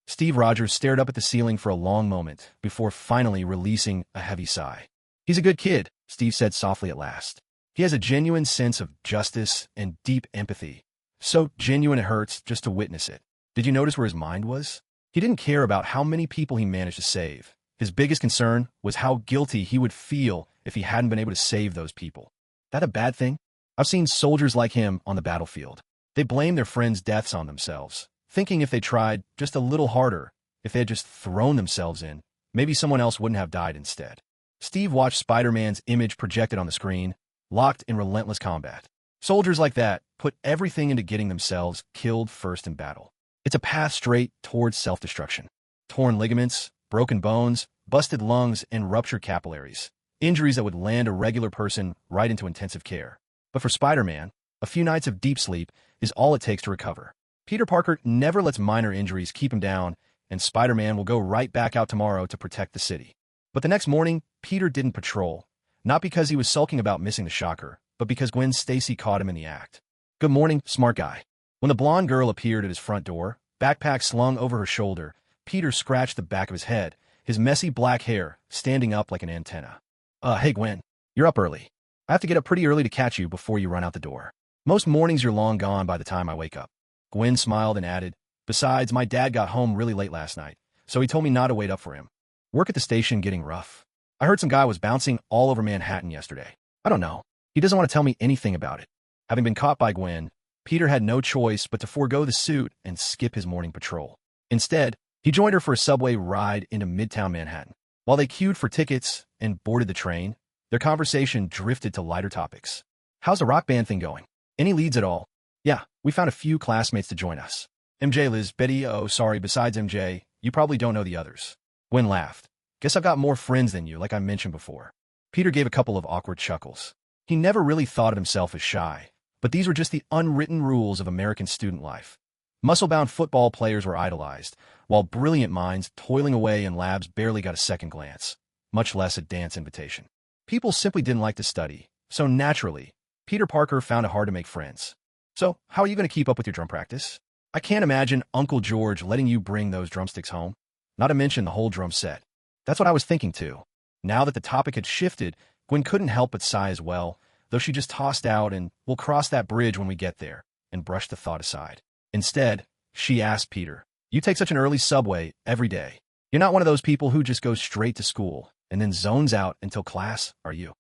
Steve Rogers stared up at the ceiling for a long moment before finally releasing a heavy sigh. He's a good kid, Steve said softly at last. He has a genuine sense of justice and deep empathy. So genuine it hurts just to witness it. Did you notice where his mind was? He didn't care about how many people he managed to save. His biggest concern was how guilty he would feel if he hadn't been able to save those people. That a bad thing? I've seen soldiers like him on the battlefield. They blame their friends' deaths on themselves, thinking if they tried just a little harder, if they had just thrown themselves in, maybe someone else wouldn't have died instead. Steve watched Spider-Man's image projected on the screen, locked in relentless combat. Soldiers like that put everything into getting themselves killed first in battle. It's a path straight towards self-destruction. Torn ligaments, broken bones, busted lungs, and ruptured capillaries. Injuries that would land a regular person right into intensive care. But for Spider-Man, a few nights of deep sleep is all it takes to recover. Peter Parker never lets minor injuries keep him down, and Spider-Man will go right back out tomorrow to protect the city. But the next morning, Peter didn't patrol, not because he was sulking about missing the Shocker, but because Gwen Stacy caught him in the act. Good morning, smart guy. When the blonde girl appeared at his front door, backpack slung over her shoulder, Peter scratched the back of his head, his messy black hair standing up like an antenna. Hey Gwen, you're up early. I have to get up pretty early to catch you before you run out the door. Most mornings you're long gone by the time I wake up. Gwen smiled and added, besides, my dad got home really late last night, so he told me not to wait up for him. Work at the station getting rough. I heard some guy was bouncing all over Manhattan yesterday. I don't know. He doesn't want to tell me anything about it. Having been caught by Gwen, Peter had no choice but to forego the suit and skip his morning patrol. Instead, he joined her for a subway ride into Midtown Manhattan. While they queued for tickets and boarded the train, their conversation drifted to lighter topics. How's the rock band thing going? Any leads at all? Yeah, we found a few classmates to join us. MJ, Liz, Betty, oh sorry, besides MJ, you probably don't know the others. Gwen laughed. Guess I've got more friends than you, like I mentioned before. Peter gave a couple of awkward chuckles. He never really thought of himself as shy, but these were just the unwritten rules of American student life. Muscle-bound football players were idolized, while brilliant minds toiling away in labs barely got a second glance, much less a dance invitation. People simply didn't like to study, so naturally, Peter Parker found it hard to make friends. So, how are you going to keep up with your drum practice? I can't imagine Uncle George letting you bring those drumsticks home, not to mention the whole drum set. That's what I was thinking too. Now that the topic had shifted, Gwen couldn't help but sigh as well, though she just tossed out and we'll cross that bridge when we get there, and brushed the thought aside. Instead, she asked Peter, you take such an early subway every day. You're not one of those people who just goes straight to school and then zones out until class, are you?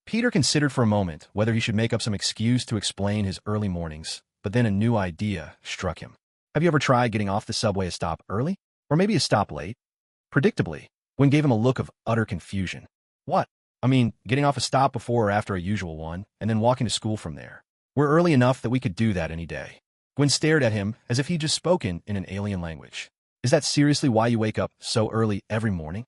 Peter considered for a moment whether he should make up some excuse to explain his early mornings, but then a new idea struck him. Have you ever tried getting off the subway a stop early? Or maybe a stop late? Predictably, Gwen gave him a look of utter confusion. What? I mean, getting off a stop before or after a usual one, and then walking to school from there. We're early enough that we could do that any day. Gwen stared at him as if he'd just spoken in an alien language. Is that seriously why you wake up so early every morning?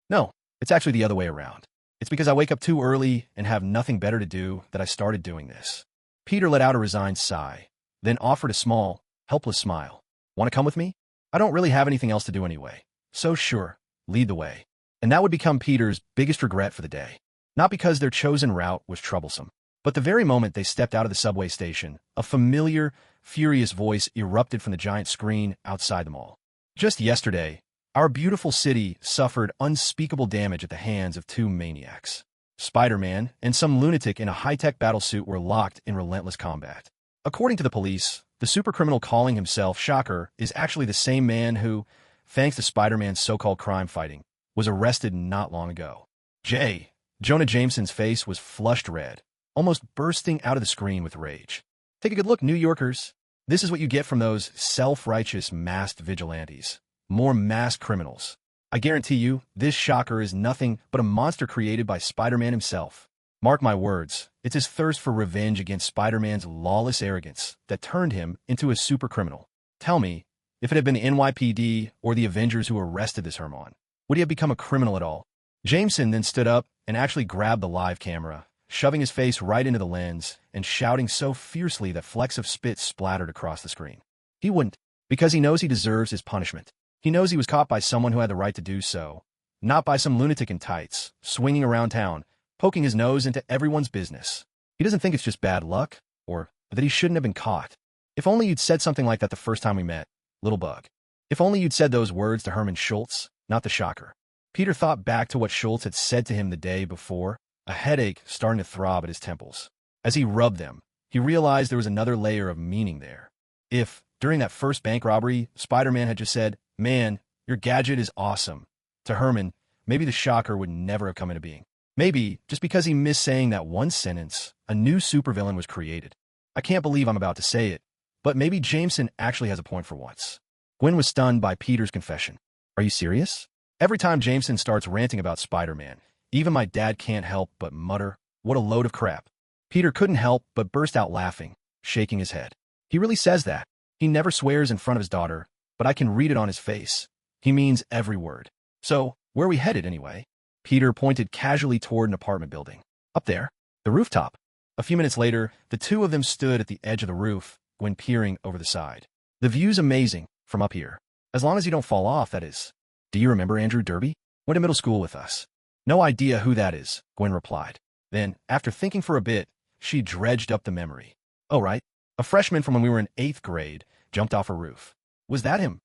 No, it's actually the other way around. It's because I wake up too early and have nothing better to do that I started doing this. Peter let out a resigned sigh, then offered a small, helpless smile. Want to come with me? I don't really have anything else to do anyway. So sure, lead the way. And that would become Peter's biggest regret for the day. Not because their chosen route was troublesome, but the very moment they stepped out of the subway station, a familiar, furious voice erupted from the giant screen outside the mall. Just yesterday, our beautiful city suffered unspeakable damage at the hands of two maniacs. Spider-Man and some lunatic in a high-tech battlesuit were locked in relentless combat. According to the police, the supercriminal calling himself Shocker is actually the same man who, thanks to Spider-Man's so-called crime fighting, was arrested not long ago. Jonah Jameson's face was flushed red, almost bursting out of the screen with rage. Take a good look, New Yorkers. This is what you get from those self-righteous masked vigilantes. More masked criminals. I guarantee you, this Shocker is nothing but a monster created by Spider-Man himself. Mark my words, it's his thirst for revenge against Spider-Man's lawless arrogance that turned him into a supercriminal. Tell me, if it had been the NYPD or the Avengers who arrested this Herman, would he have become a criminal at all? Jameson then stood up and actually grabbed the live camera, shoving his face right into the lens and shouting so fiercely that flecks of spit splattered across the screen. He wouldn't, because he knows he deserves his punishment. He knows he was caught by someone who had the right to do so, not by some lunatic in tights, swinging around town, poking his nose into everyone's business. He doesn't think it's just bad luck, or that he shouldn't have been caught. If only you'd said something like that the first time we met, little bug. If only you'd said those words to Herman Schultz, not the Shocker. Peter thought back to what Schultz had said to him the day before, a headache starting to throb at his temples. As he rubbed them, he realized there was another layer of meaning there. If, during that first bank robbery, Spider-Man had just said, "Man, your gadget is awesome," to Herman, maybe the Shocker would never have come into being. Maybe, just because he missed saying that one sentence, a new supervillain was created. I can't believe I'm about to say it, but maybe Jameson actually has a point for once. Gwen was stunned by Peter's confession. Are you serious? Every time Jameson starts ranting about Spider-Man, even my dad can't help but mutter, "What a load of crap." Peter couldn't help but burst out laughing, shaking his head. He really says that. He never swears in front of his daughter, but I can read it on his face. He means every word. So, where are we headed anyway? Peter pointed casually toward an apartment building. Up there, the rooftop. A few minutes later, the two of them stood at the edge of the roof, Gwen peering over the side. The view's amazing, from up here. As long as you don't fall off, that is. Do you remember Andrew Derby? Went to middle school with us. No idea who that is, Gwen replied. Then, after thinking for a bit, she dredged up the memory. Oh, right. A freshman from when we were in 8th grade jumped off a roof. Was that him?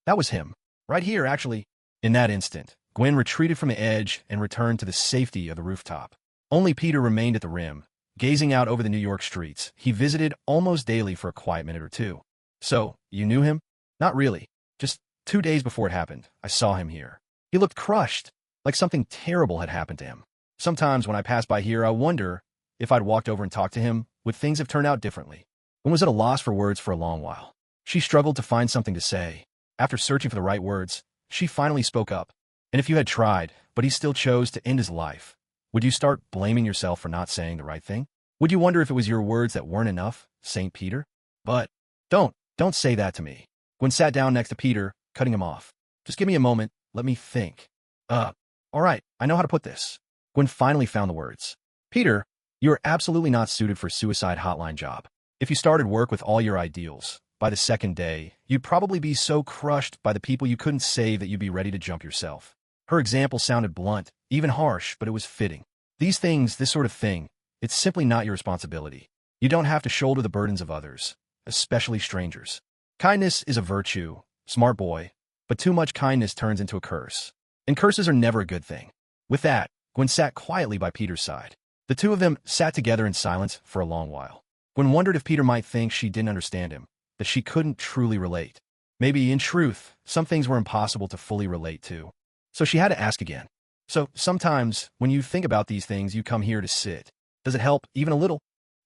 That was him. Right here, actually. In that instant, Gwen retreated from the edge and returned to the safety of the rooftop. Only Peter remained at the rim, gazing out over the New York streets he visited almost daily for a quiet minute or two. So, you knew him? Not really. Just 2 days before it happened, I saw him here. He looked crushed, like something terrible had happened to him. Sometimes when I pass by here, I wonder if I'd walked over and talked to him, would things have turned out differently? Gwen was at a loss for words for a long while. She struggled to find something to say. After searching for the right words, she finally spoke up. And if you had tried, but he still chose to end his life, would you start blaming yourself for not saying the right thing? Would you wonder if it was your words that weren't enough, St. Peter? But don't say that to me. Gwen sat down next to Peter, cutting him off. Just give me a moment, let me think. All right, I know how to put this. Gwen finally found the words. Peter, you are absolutely not suited for a suicide hotline job. If you started work with all your ideals, by the second day, you'd probably be so crushed by the people you couldn't save that you'd be ready to jump yourself. Her example sounded blunt, even harsh, but it was fitting. These things, this sort of thing, it's simply not your responsibility. You don't have to shoulder the burdens of others, especially strangers. Kindness is a virtue, smart boy, but too much kindness turns into a curse. And curses are never a good thing. With that, Gwen sat quietly by Peter's side. The two of them sat together in silence for a long while. Gwen wondered if Peter might think she didn't understand him, that she couldn't truly relate. Maybe, in truth, some things were impossible to fully relate to. So she had to ask again. So, sometimes, when you think about these things, you come here to sit. Does it help, even a little?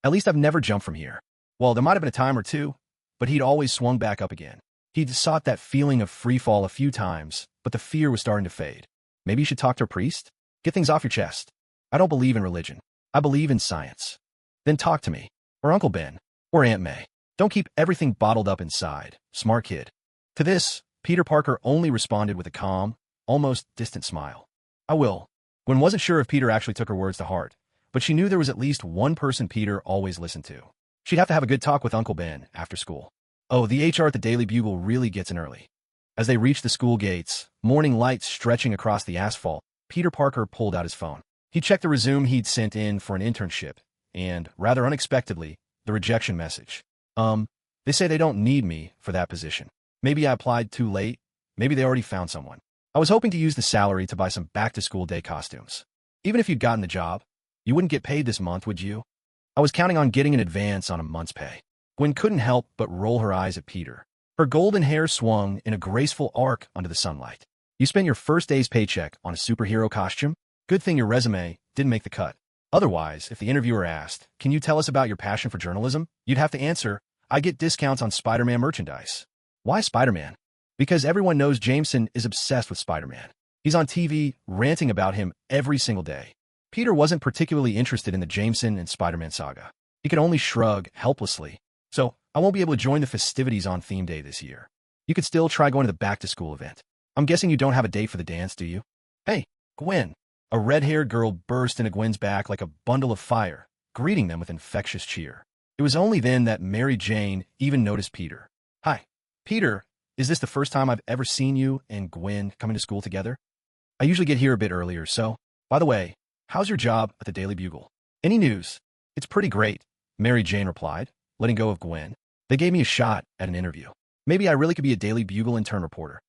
At least I've never jumped from here. Well, there might have been a time or two, but he'd always swung back up again. He'd sought that feeling of free fall a few times, but the fear was starting to fade. Maybe you should talk to a priest? Get things off your chest. I don't believe in religion. I believe in science. Then talk to me. Or Uncle Ben. Or Aunt May. Don't keep everything bottled up inside. Smart kid. To this, Peter Parker only responded with a calm, almost distant smile. I will. Gwen wasn't sure if Peter actually took her words to heart, but she knew there was at least one person Peter always listened to. She'd have to have a good talk with Uncle Ben after school. Oh, the HR at the Daily Bugle really gets in early. As they reached the school gates, morning lights stretching across the asphalt, Peter Parker pulled out his phone. He checked the resume he'd sent in for an internship, and, rather unexpectedly, the rejection message. They say they don't need me for that position. Maybe I applied too late. Maybe they already found someone. I was hoping to use the salary to buy some back-to-school day costumes. Even if you'd gotten the job, you wouldn't get paid this month, would you? I was counting on getting an advance on a month's pay. Gwen couldn't help but roll her eyes at Peter. Her golden hair swung in a graceful arc under the sunlight. You spent your first day's paycheck on a superhero costume? Good thing your resume didn't make the cut. Otherwise, if the interviewer asked, "Can you tell us about your passion for journalism?" you'd have to answer, "I get discounts on Spider-Man merchandise." Why Spider-Man? Because everyone knows Jameson is obsessed with Spider-Man. He's on TV ranting about him every single day. Peter wasn't particularly interested in the Jameson and Spider-Man saga. He could only shrug helplessly. So, I won't be able to join the festivities on theme day this year. You could still try going to the back-to-school event. I'm guessing you don't have a date for the dance, do you? Hey, Gwen. A red-haired girl burst into Gwen's back like a bundle of fire, greeting them with infectious cheer. It was only then that Mary Jane even noticed Peter. Hi. Peter, is this the first time I've ever seen you and Gwen coming to school together? I usually get here a bit earlier, so, by the way, how's your job at the Daily Bugle? Any news? It's pretty great, Mary Jane replied, letting go of Gwen. They gave me a shot at an interview. Maybe I really could be a Daily Bugle intern reporter.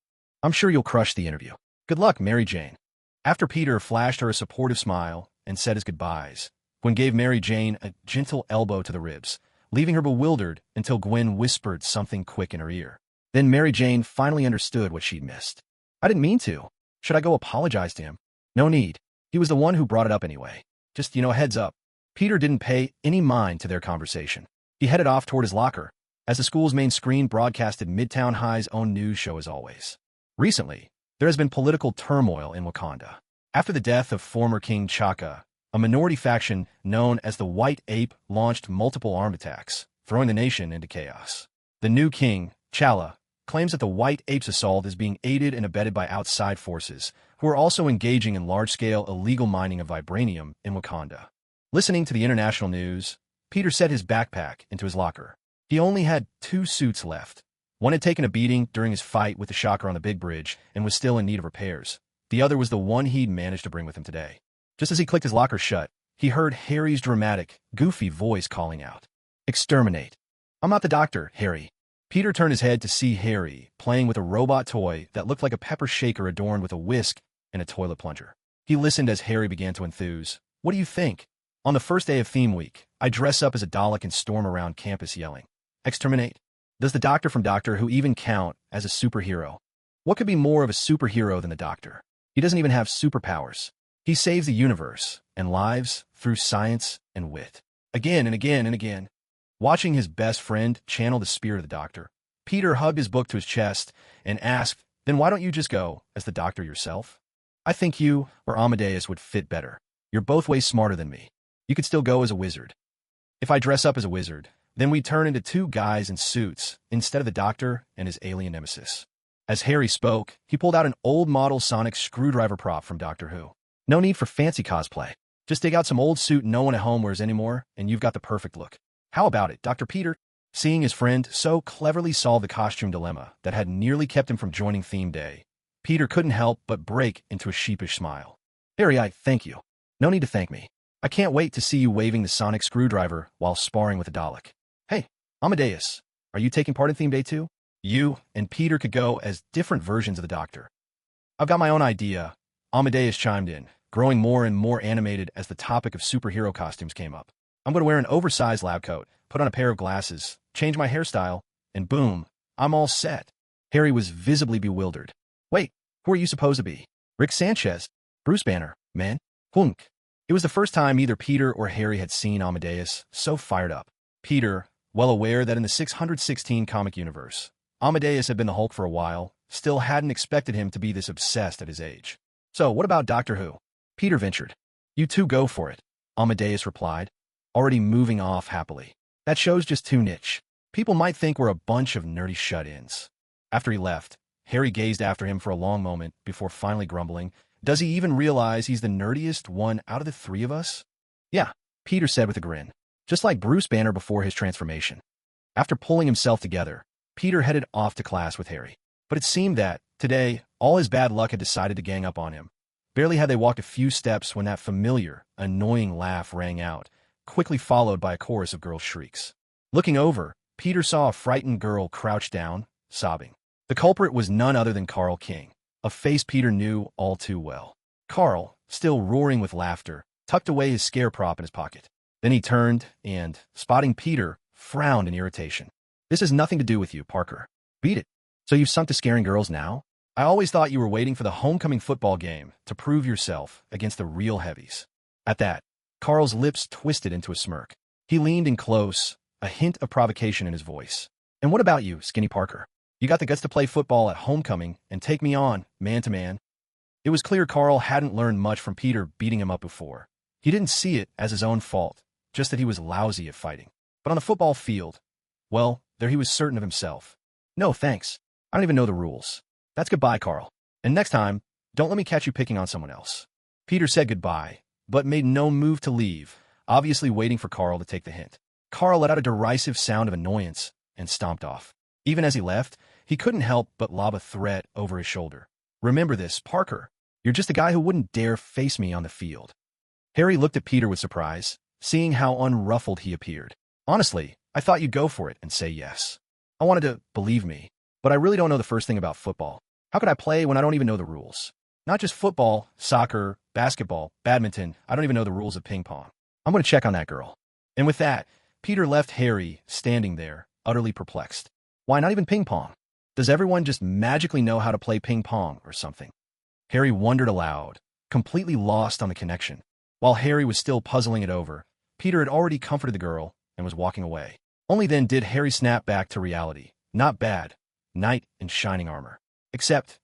I'm sure you'll crush the interview. Good luck, Mary Jane. After Peter flashed her a supportive smile and said his goodbyes, Gwen gave Mary Jane a gentle elbow to the ribs, leaving her bewildered until Gwen whispered something quick in her ear. Then Mary Jane finally understood what she'd missed. I didn't mean to. Should I go apologize to him? No need. He was the one who brought it up anyway. Just, a heads up. Peter didn't pay any mind to their conversation. He headed off toward his locker, as the school's main screen broadcasted Midtown High's own news show as always. Recently, there has been political turmoil in Wakanda. After the death of former King T'Chaka, a minority faction known as the White Ape launched multiple armed attacks, throwing the nation into chaos. The new king, T'Challa, claims that the White Ape's assault is being aided and abetted by outside forces, who are also engaging in large-scale illegal mining of vibranium in Wakanda. Listening to the international news, Peter set his backpack into his locker. He only had 2 suits left. One had taken a beating during his fight with the Shocker on the Big Bridge and was still in need of repairs. The other was the one he'd managed to bring with him today. Just as he clicked his locker shut, he heard Harry's dramatic, goofy voice calling out, "Exterminate." "I'm not the doctor, Harry." Peter turned his head to see Harry playing with a robot toy that looked like a pepper shaker adorned with a whisk and a toilet plunger. He listened as Harry began to enthuse. "What do you think? On the first day of theme week, I dress up as a Dalek and storm around campus yelling, 'Exterminate.' Does the Doctor from Doctor Who even count as a superhero? What could be more of a superhero than the Doctor? He doesn't even have superpowers. He saves the universe and lives through science and wit." Again and again and again. Watching his best friend channel the spirit of the Doctor, Peter hugged his book to his chest and asked, "Then why don't you just go as the Doctor yourself? I think you or Amadeus would fit better. You're both way smarter than me. You could still go as a wizard." "If I dress up as a wizard, then we turn into 2 guys in suits instead of the Doctor and his alien nemesis." As Harry spoke, he pulled out an old model sonic screwdriver prop from Doctor Who. "No need for fancy cosplay. Just dig out some old suit no one at home wears anymore, and you've got the perfect look. How about it, Dr. Peter?" Seeing his friend so cleverly solve the costume dilemma that had nearly kept him from joining theme day, Peter couldn't help but break into a sheepish smile. "Harry, I thank you. No need to thank me. I can't wait to see you waving the sonic screwdriver while sparring with a Dalek. Hey, Amadeus, are you taking part in theme day too? You and Peter could go as different versions of the Doctor." "I've got my own idea," Amadeus chimed in, growing more and more animated as the topic of superhero costumes came up. "I'm going to wear an oversized lab coat, put on a pair of glasses, change my hairstyle, and boom, I'm all set." Harry was visibly bewildered. "Wait, who are you supposed to be? Rick Sanchez? Bruce Banner? Man? Hunk." It was the first time either Peter or Harry had seen Amadeus so fired up. Peter, well aware that in the 616 comic universe, Amadeus had been the Hulk for a while, still hadn't expected him to be this obsessed at his age. "So, what about Doctor Who?" Peter ventured. "You two go for it," Amadeus replied, already moving off happily. "That show's just too niche. People might think we're a bunch of nerdy shut-ins. After he left, Harry gazed after him for a long moment before finally grumbling, "Does he even realize he's the nerdiest one out of the three of us?" "Yeah," Peter said with a grin, just like Bruce Banner before his transformation. After pulling himself together, Peter headed off to class with Harry. But it seemed that, today, all his bad luck had decided to gang up on him. Barely had they walked a few steps when that familiar, annoying laugh rang out, quickly followed by a chorus of girls' shrieks. Looking over, Peter saw a frightened girl crouched down, sobbing. The culprit was none other than Carl King, a face Peter knew all too well. Carl, still roaring with laughter, tucked away his scare prop in his pocket. Then he turned and, spotting Peter, frowned in irritation. "This has nothing to do with you, Parker. Beat it. So you've sunk to scaring girls now? I always thought you were waiting for the homecoming football game to prove yourself against the real heavies." At that, Carl's lips twisted into a smirk. He leaned in close, a hint of provocation in his voice. "And what about you, Skinny Parker? You got the guts to play football at homecoming and take me on, man-to-man?" It was clear Carl hadn't learned much from Peter beating him up before. He didn't see it as his own fault, just that he was lousy at fighting. But on the football field, well, there he was certain of himself. "No, thanks. I don't even know the rules. That's goodbye, Carl. And next time, don't let me catch you picking on someone else." Peter said goodbye, but made no move to leave, obviously waiting for Carl to take the hint. Carl let out a derisive sound of annoyance and stomped off. Even as he left, he couldn't help but lob a threat over his shoulder. "Remember this, Parker. You're just a guy who wouldn't dare face me on the field." Harry looked at Peter with surprise, seeing how unruffled he appeared. "Honestly, I thought you'd go for it and say yes. I wanted to believe me, but I really don't know the first thing about football. How could I play when I don't even know the rules? Not just football, soccer, basketball, badminton. I don't even know the rules of ping pong. I'm going to check on that girl." And with that, Peter left Harry standing there, utterly perplexed. Why not even ping pong? Does everyone just magically know how to play ping pong or something? Harry wondered aloud, completely lost on the connection. While Harry was still puzzling it over, Peter had already comforted the girl and was walking away. Only then did Harry snap back to reality. Not bad. Knight in shining armor. Except,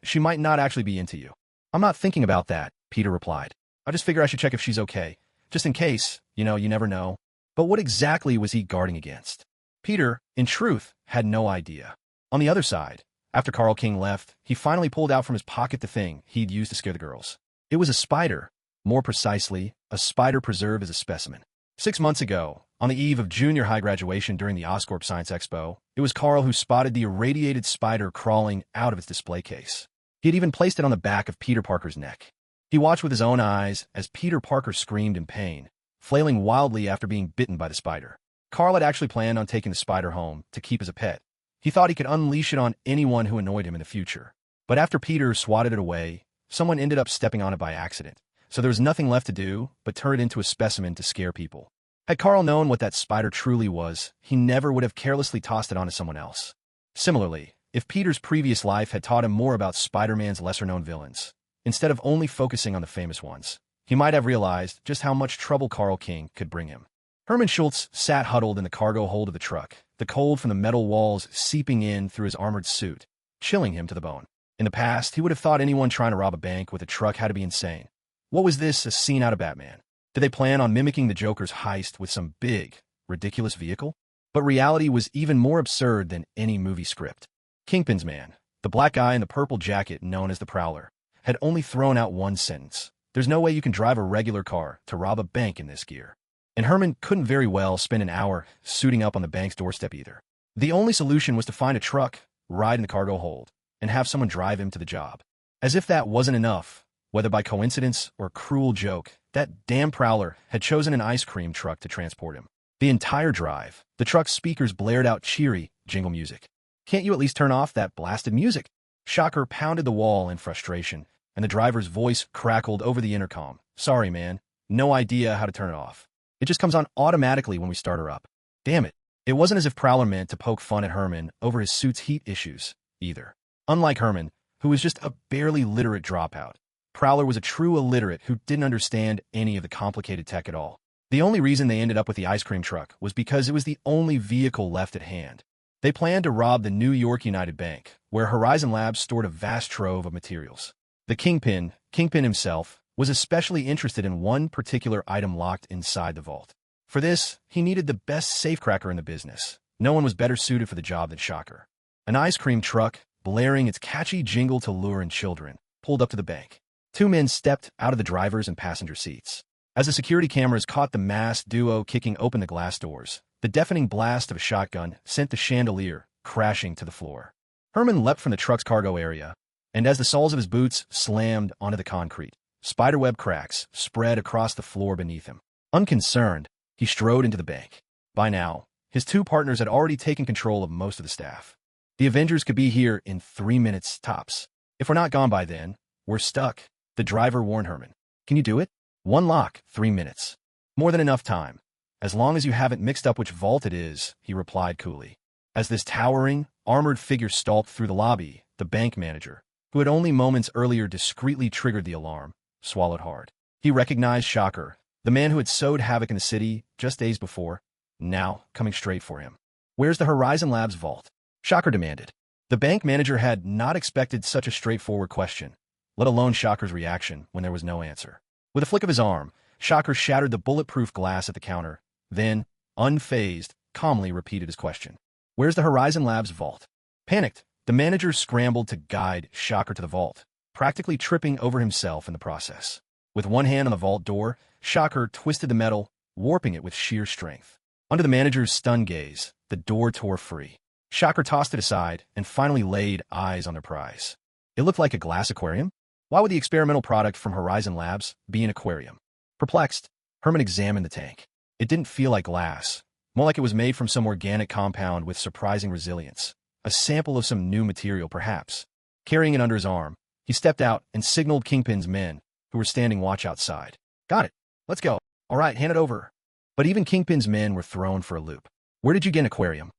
she might not actually be into you. "I'm not thinking about that," Peter replied. "I just figure I should check if she's okay. Just in case, you never know." But what exactly was he guarding against? Peter, in truth, had no idea. On the other side, after Carl King left, he finally pulled out from his pocket the thing he'd used to scare the girls. It was a spider. More precisely, a spider preserved as a specimen. 6 months ago, on the eve of junior high graduation during the Oscorp Science Expo, it was Carl who spotted the irradiated spider crawling out of its display case. He had even placed it on the back of Peter Parker's neck. He watched with his own eyes as Peter Parker screamed in pain, flailing wildly after being bitten by the spider. Carl had actually planned on taking the spider home to keep as a pet. He thought he could unleash it on anyone who annoyed him in the future. But after Peter swatted it away, someone ended up stepping on it by accident. So there was nothing left to do but turn it into a specimen to scare people. Had Carl known what that spider truly was, he never would have carelessly tossed it onto someone else. Similarly, if Peter's previous life had taught him more about Spider-Man's lesser-known villains, instead of only focusing on the famous ones, he might have realized just how much trouble Carl King could bring him. Herman Schultz sat huddled in the cargo hold of the truck, the cold from the metal walls seeping in through his armored suit, chilling him to the bone. In the past, he would have thought anyone trying to rob a bank with a truck had to be insane. What was this, a scene out of Batman? Did they plan on mimicking the Joker's heist with some big, ridiculous vehicle? But reality was even more absurd than any movie script. Kingpin's man, the black guy in the purple jacket known as the Prowler, had only thrown out one sentence. "There's no way you can drive a regular car to rob a bank in this gear." And Herman couldn't very well spend an hour suiting up on the bank's doorstep either. The only solution was to find a truck, ride in the cargo hold, and have someone drive him to the job. As if that wasn't enough, whether by coincidence or cruel joke, that damn Prowler had chosen an ice cream truck to transport him. The entire drive, the truck's speakers blared out cheery jingle music. "Can't you at least turn off that blasted music?" Shocker pounded the wall in frustration, and the driver's voice crackled over the intercom. "Sorry, man. No idea how to turn it off. It just comes on automatically when we start her up." Damn it. It wasn't as if Prowler meant to poke fun at Herman over his suit's heat issues, either. Unlike Herman, who was just a barely literate dropout, Prowler was a true illiterate who didn't understand any of the complicated tech at all. The only reason they ended up with the ice cream truck was because it was the only vehicle left at hand. They planned to rob the New York United Bank, where Horizon Labs stored a vast trove of materials. The Kingpin himself, was especially interested in one particular item locked inside the vault. For this, he needed the best safecracker in the business, No one was better suited for the job than Shocker. An ice cream truck, blaring its catchy jingle to lure in children, pulled up to the bank. Two men stepped out of the driver's and passenger seats. As the security cameras caught the masked duo kicking open the glass doors, the deafening blast of a shotgun sent the chandelier crashing to the floor. Herman leapt from the truck's cargo area, and as the soles of his boots slammed onto the concrete, spiderweb cracks spread across the floor beneath him. Unconcerned, he strode into the bank. By now, his two partners had already taken control of most of the staff. The Avengers could be here in 3 minutes tops. If we're not gone by then, we're stuck, the driver warned Herman. Can you do it? One lock, 3 minutes. More than enough time. As long as you haven't mixed up which vault it is, he replied coolly. As this towering, armored figure stalked through the lobby, the bank manager, who had only moments earlier discreetly triggered the alarm, swallowed hard. He recognized Shocker, the man who had sowed havoc in the city just days before, now coming straight for him. Where's the Horizon Labs vault? Shocker demanded. The bank manager had not expected such a straightforward question, let alone Shocker's reaction when there was no answer. With a flick of his arm, Shocker shattered the bulletproof glass at the counter, then, unfazed, calmly repeated his question. Where's the Horizon Labs vault? Panicked, the manager scrambled to guide Shocker to the vault, practically tripping over himself in the process. With one hand on the vault door, Shocker twisted the metal, warping it with sheer strength. Under the manager's stunned gaze, the door tore free. Shocker tossed it aside and finally laid eyes on their prize. It looked like a glass aquarium. Why would the experimental product from Horizon Labs be an aquarium? Perplexed, Herman examined the tank. It didn't feel like glass, more like it was made from some organic compound with surprising resilience. A sample of some new material, perhaps. Carrying it under his arm, he stepped out and signaled Kingpin's men, who were standing watch outside. Got it. Let's go. All right, hand it over. But even Kingpin's men were thrown for a loop. Where did you get an aquarium?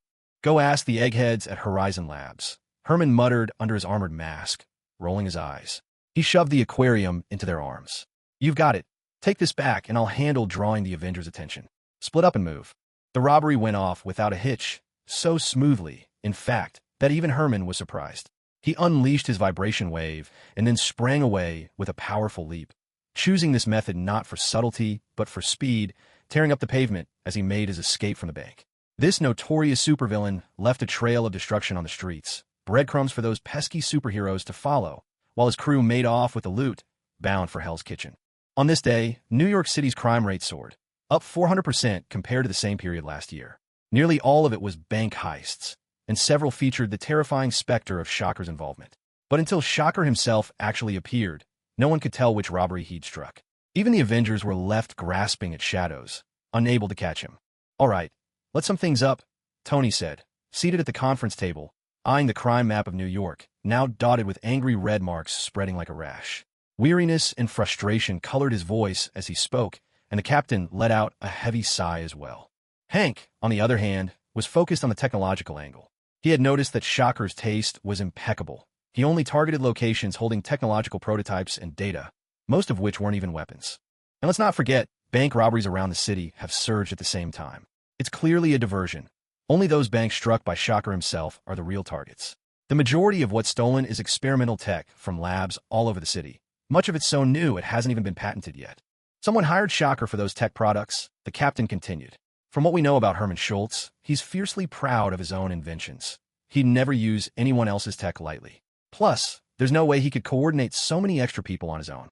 Go ask the eggheads at Horizon Labs, Herman muttered under his armored mask, rolling his eyes. He shoved the aquarium into their arms. You've got it. Take this back and I'll handle drawing the Avengers' attention. Split up and move. The robbery went off without a hitch, so smoothly, in fact, that even Herman was surprised. He unleashed his vibration wave and then sprang away with a powerful leap, choosing this method not for subtlety, but for speed, tearing up the pavement as he made his escape from the bank. This notorious supervillain left a trail of destruction on the streets, breadcrumbs for those pesky superheroes to follow, while his crew made off with the loot, bound for Hell's Kitchen. On this day, New York City's crime rate soared, up 400% compared to the same period last year. Nearly all of it was bank heists, and several featured the terrifying specter of Shocker's involvement. But until Shocker himself actually appeared, no one could tell which robbery he'd struck. Even the Avengers were left grasping at shadows, unable to catch him. All right, let's sum things up, Tony said, seated at the conference table, eyeing the crime map of New York, now dotted with angry red marks spreading like a rash. Weariness and frustration colored his voice as he spoke, and the captain let out a heavy sigh as well. Hank, on the other hand, was focused on the technological angle. He had noticed that Shocker's taste was impeccable. He only targeted locations holding technological prototypes and data, most of which weren't even weapons. And let's not forget, bank robberies around the city have surged at the same time. It's clearly a diversion. Only those banks struck by Shocker himself are the real targets. The majority of what's stolen is experimental tech from labs all over the city. Much of it's so new it hasn't even been patented yet. Someone hired Shocker for those tech products, the captain continued. From what we know about Herman Schultz, he's fiercely proud of his own inventions. He'd never use anyone else's tech lightly. Plus, there's no way he could coordinate so many extra people on his own.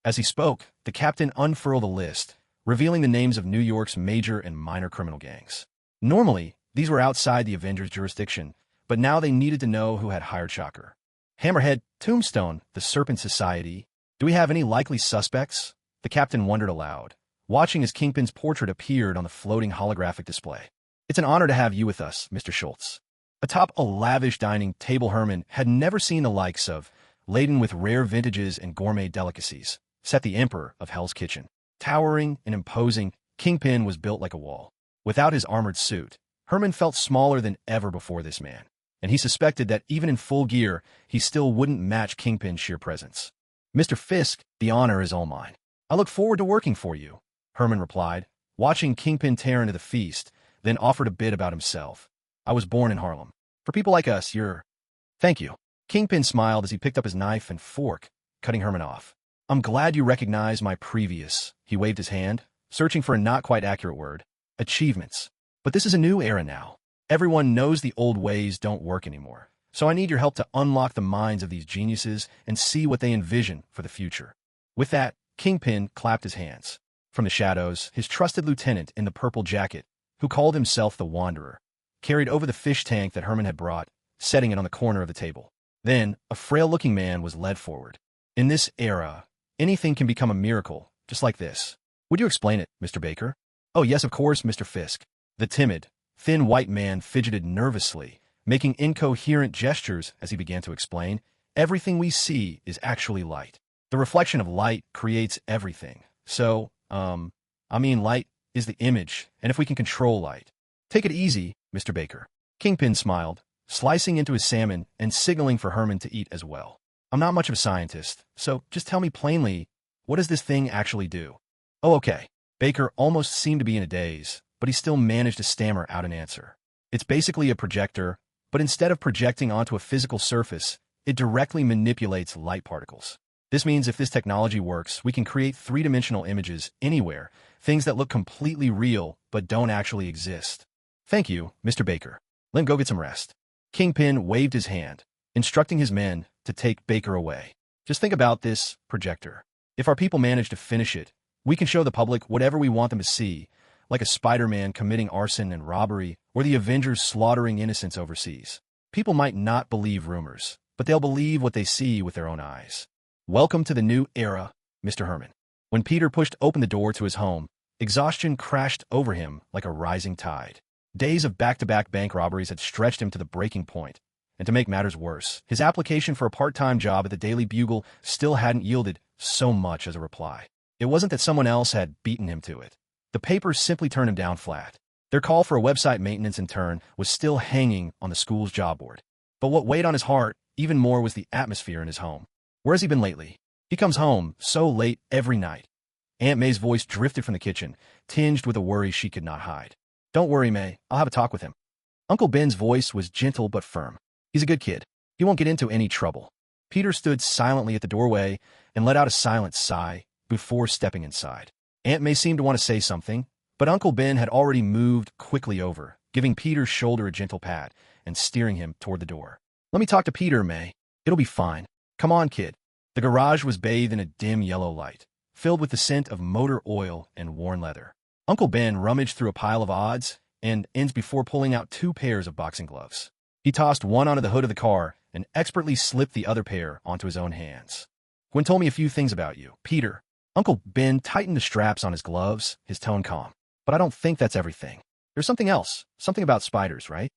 As he spoke, the captain unfurled a list, revealing the names of New York's major and minor criminal gangs. Normally, these were outside the Avengers' jurisdiction, but now they needed to know who had hired Shocker. Hammerhead, Tombstone, the Serpent Society. Do we have any likely suspects? The captain wondered aloud, watching as Kingpin's portrait appeared on the floating holographic display. It's an honor to have you with us, Mr. Schultz. Atop a lavish dining table Herman had never seen the likes of, laden with rare vintages and gourmet delicacies, sat the emperor of Hell's Kitchen. Towering and imposing, Kingpin was built like a wall. Without his armored suit, Herman felt smaller than ever before this man, and he suspected that even in full gear, he still wouldn't match Kingpin's sheer presence. Mr. Fisk, the honor is all mine. I look forward to working for you, Herman replied, watching Kingpin tear into the feast, then offered a bit about himself. I was born in Harlem. For people like us, you're... Thank you. Kingpin smiled as he picked up his knife and fork, cutting Herman off. I'm glad you recognize my previous, he waved his hand, searching for a not quite accurate word, achievements. But this is a new era now. Everyone knows the old ways don't work anymore. So I need your help to unlock the minds of these geniuses and see what they envision for the future. With that, Kingpin clapped his hands. From the shadows, his trusted lieutenant in the purple jacket, who called himself the Wanderer, carried over the fish tank that Herman had brought, setting it on the corner of the table. Then, a frail-looking man was led forward. In this era, anything can become a miracle, just like this. Would you explain it, Mr. Baker? Oh, yes, of course, Mr. Fisk. The timid, thin white man fidgeted nervously, making incoherent gestures as he began to explain. Everything we see is actually light. The reflection of light creates everything. So, light is the image, and if we can control light. Take it easy, Mr. Baker. Kingpin smiled, slicing into his salmon and signaling for Herman to eat as well. I'm not much of a scientist, so just tell me plainly, what does this thing actually do? Oh, okay. Baker almost seemed to be in a daze, but he still managed to stammer out an answer. It's basically a projector, but instead of projecting onto a physical surface, it directly manipulates light particles. This means if this technology works, we can create three-dimensional images anywhere, things that look completely real but don't actually exist. Thank you, Mr. Baker. Let him go get some rest. Kingpin waved his hand, instructing his men to take Baker away. Just think about this projector. If our people manage to finish it, we can show the public whatever we want them to see, like a Spider-Man committing arson and robbery, or the Avengers slaughtering innocents overseas. People might not believe rumors, but they'll believe what they see with their own eyes. Welcome to the new era, Mr. Herman. When Peter pushed open the door to his home, exhaustion crashed over him like a rising tide. Days of back-to-back bank robberies had stretched him to the breaking point, and to make matters worse, his application for a part-time job at the Daily Bugle still hadn't yielded so much as a reply. It wasn't that someone else had beaten him to it. The papers simply turned him down flat. Their call for a website maintenance intern was still hanging on the school's job board. But what weighed on his heart even more was the atmosphere in his home. Where has he been lately? He comes home so late every night. Aunt May's voice drifted from the kitchen, tinged with a worry she could not hide. Don't worry, May. I'll have a talk with him. Uncle Ben's voice was gentle but firm. He's a good kid. He won't get into any trouble. Peter stood silently at the doorway and let out a silent sigh before stepping inside. Aunt May seemed to want to say something, but Uncle Ben had already moved quickly over, giving Peter's shoulder a gentle pat and steering him toward the door. Let me talk to Peter, May. It'll be fine. Come on, kid. The garage was bathed in a dim yellow light, filled with the scent of motor oil and worn leather. Uncle Ben rummaged through a pile of odds and ends before pulling out 2 pairs of boxing gloves. He tossed one onto the hood of the car and expertly slipped the other pair onto his own hands. Gwen told me a few things about you, Peter. Uncle Ben tightened the straps on his gloves, his tone calm. But I don't think that's everything. There's something else, something about spiders, right?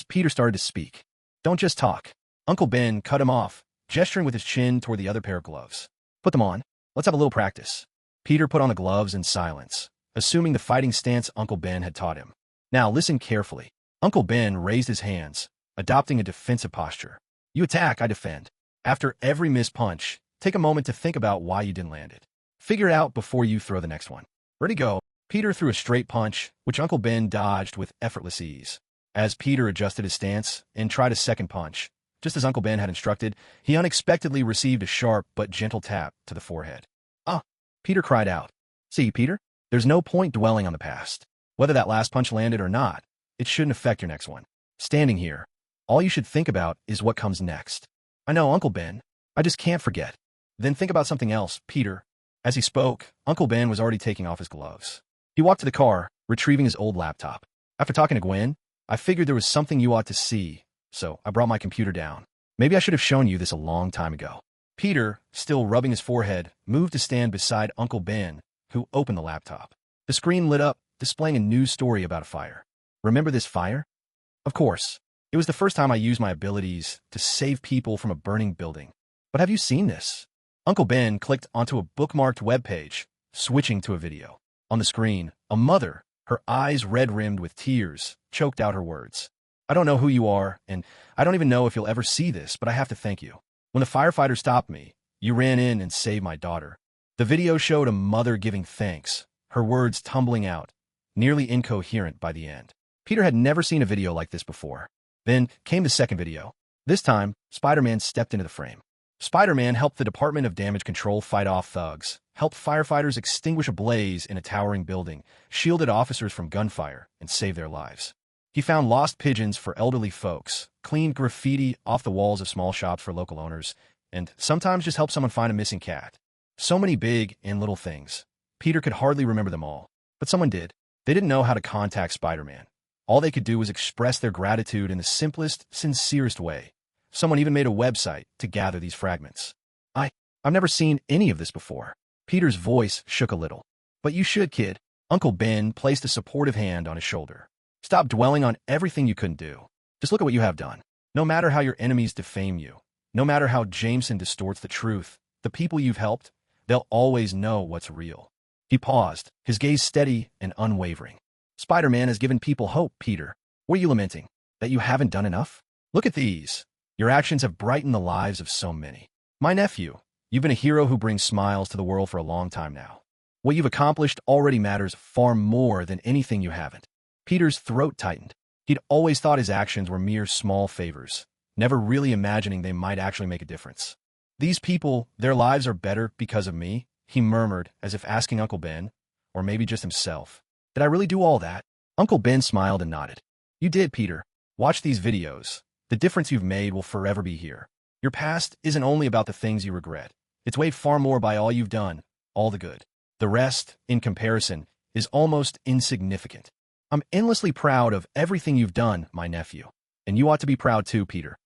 Peter started to speak. Don't just talk. Uncle Ben cut him off, gesturing with his chin toward the other pair of gloves. Put them on. Let's have a little practice. Peter put on the gloves in silence, assuming the fighting stance Uncle Ben had taught him. Now listen carefully. Uncle Ben raised his hands, adopting a defensive posture. You attack, I defend. After every missed punch, take a moment to think about why you didn't land it. Figure it out before you throw the next one. Ready, go. Peter threw a straight punch, which Uncle Ben dodged with effortless ease. As Peter adjusted his stance and tried a second punch, just as Uncle Ben had instructed, he unexpectedly received a sharp but gentle tap to the forehead. Ah! Peter cried out. See, Peter? There's no point dwelling on the past. Whether that last punch landed or not, it shouldn't affect your next one. Standing here, all you should think about is what comes next. I know, Uncle Ben. I just can't forget. Then think about something else, Peter. As he spoke, Uncle Ben was already taking off his gloves. He walked to the car, retrieving his old laptop. After talking to Gwen, I figured there was something you ought to see, so I brought my computer down. Maybe I should have shown you this a long time ago. Peter, still rubbing his forehead, moved to stand beside Uncle Ben, who opened the laptop. The screen lit up, displaying a news story about a fire. Remember this fire? Of course. It was the first time I used my abilities to save people from a burning building. But have you seen this? Uncle Ben clicked onto a bookmarked web page, switching to a video. On the screen, a mother, her eyes red-rimmed with tears, choked out her words. I don't know who you are, and I don't even know if you'll ever see this, but I have to thank you. When the firefighter stopped me, you ran in and saved my daughter. The video showed a mother giving thanks, her words tumbling out, nearly incoherent by the end. Peter had never seen a video like this before. Then came the second video. This time, Spider-Man stepped into the frame. Spider-Man helped the Department of Damage Control fight off thugs, helped firefighters extinguish a blaze in a towering building, shielded officers from gunfire, and saved their lives. He found lost pigeons for elderly folks, cleaned graffiti off the walls of small shops for local owners, and sometimes just helped someone find a missing cat. So many big and little things. Peter could hardly remember them all, but someone did. They didn't know how to contact Spider-Man. All they could do was express their gratitude in the simplest, sincerest way. Someone even made a website to gather these fragments. I've never seen any of this before. Peter's voice shook a little. But you should, kid. Uncle Ben placed a supportive hand on his shoulder. Stop dwelling on everything you couldn't do. Just look at what you have done. No matter how your enemies defame you, no matter how Jameson distorts the truth, the people you've helped, they'll always know what's real. He paused, his gaze steady and unwavering. Spider-Man has given people hope, Peter. What are you lamenting? That you haven't done enough? Look at these. Your actions have brightened the lives of so many. My nephew, you've been a hero who brings smiles to the world for a long time now. What you've accomplished already matters far more than anything you haven't. Peter's throat tightened. He'd always thought his actions were mere small favors, never really imagining they might actually make a difference. These people, their lives are better because of me, he murmured, as if asking Uncle Ben, or maybe just himself. Did I really do all that? Uncle Ben smiled and nodded. You did, Peter. Watch these videos. The difference you've made will forever be here. Your past isn't only about the things you regret. It's weighed far more by all you've done, all the good. The rest, in comparison, is almost insignificant. I'm endlessly proud of everything you've done, my nephew. And you ought to be proud too, Peter.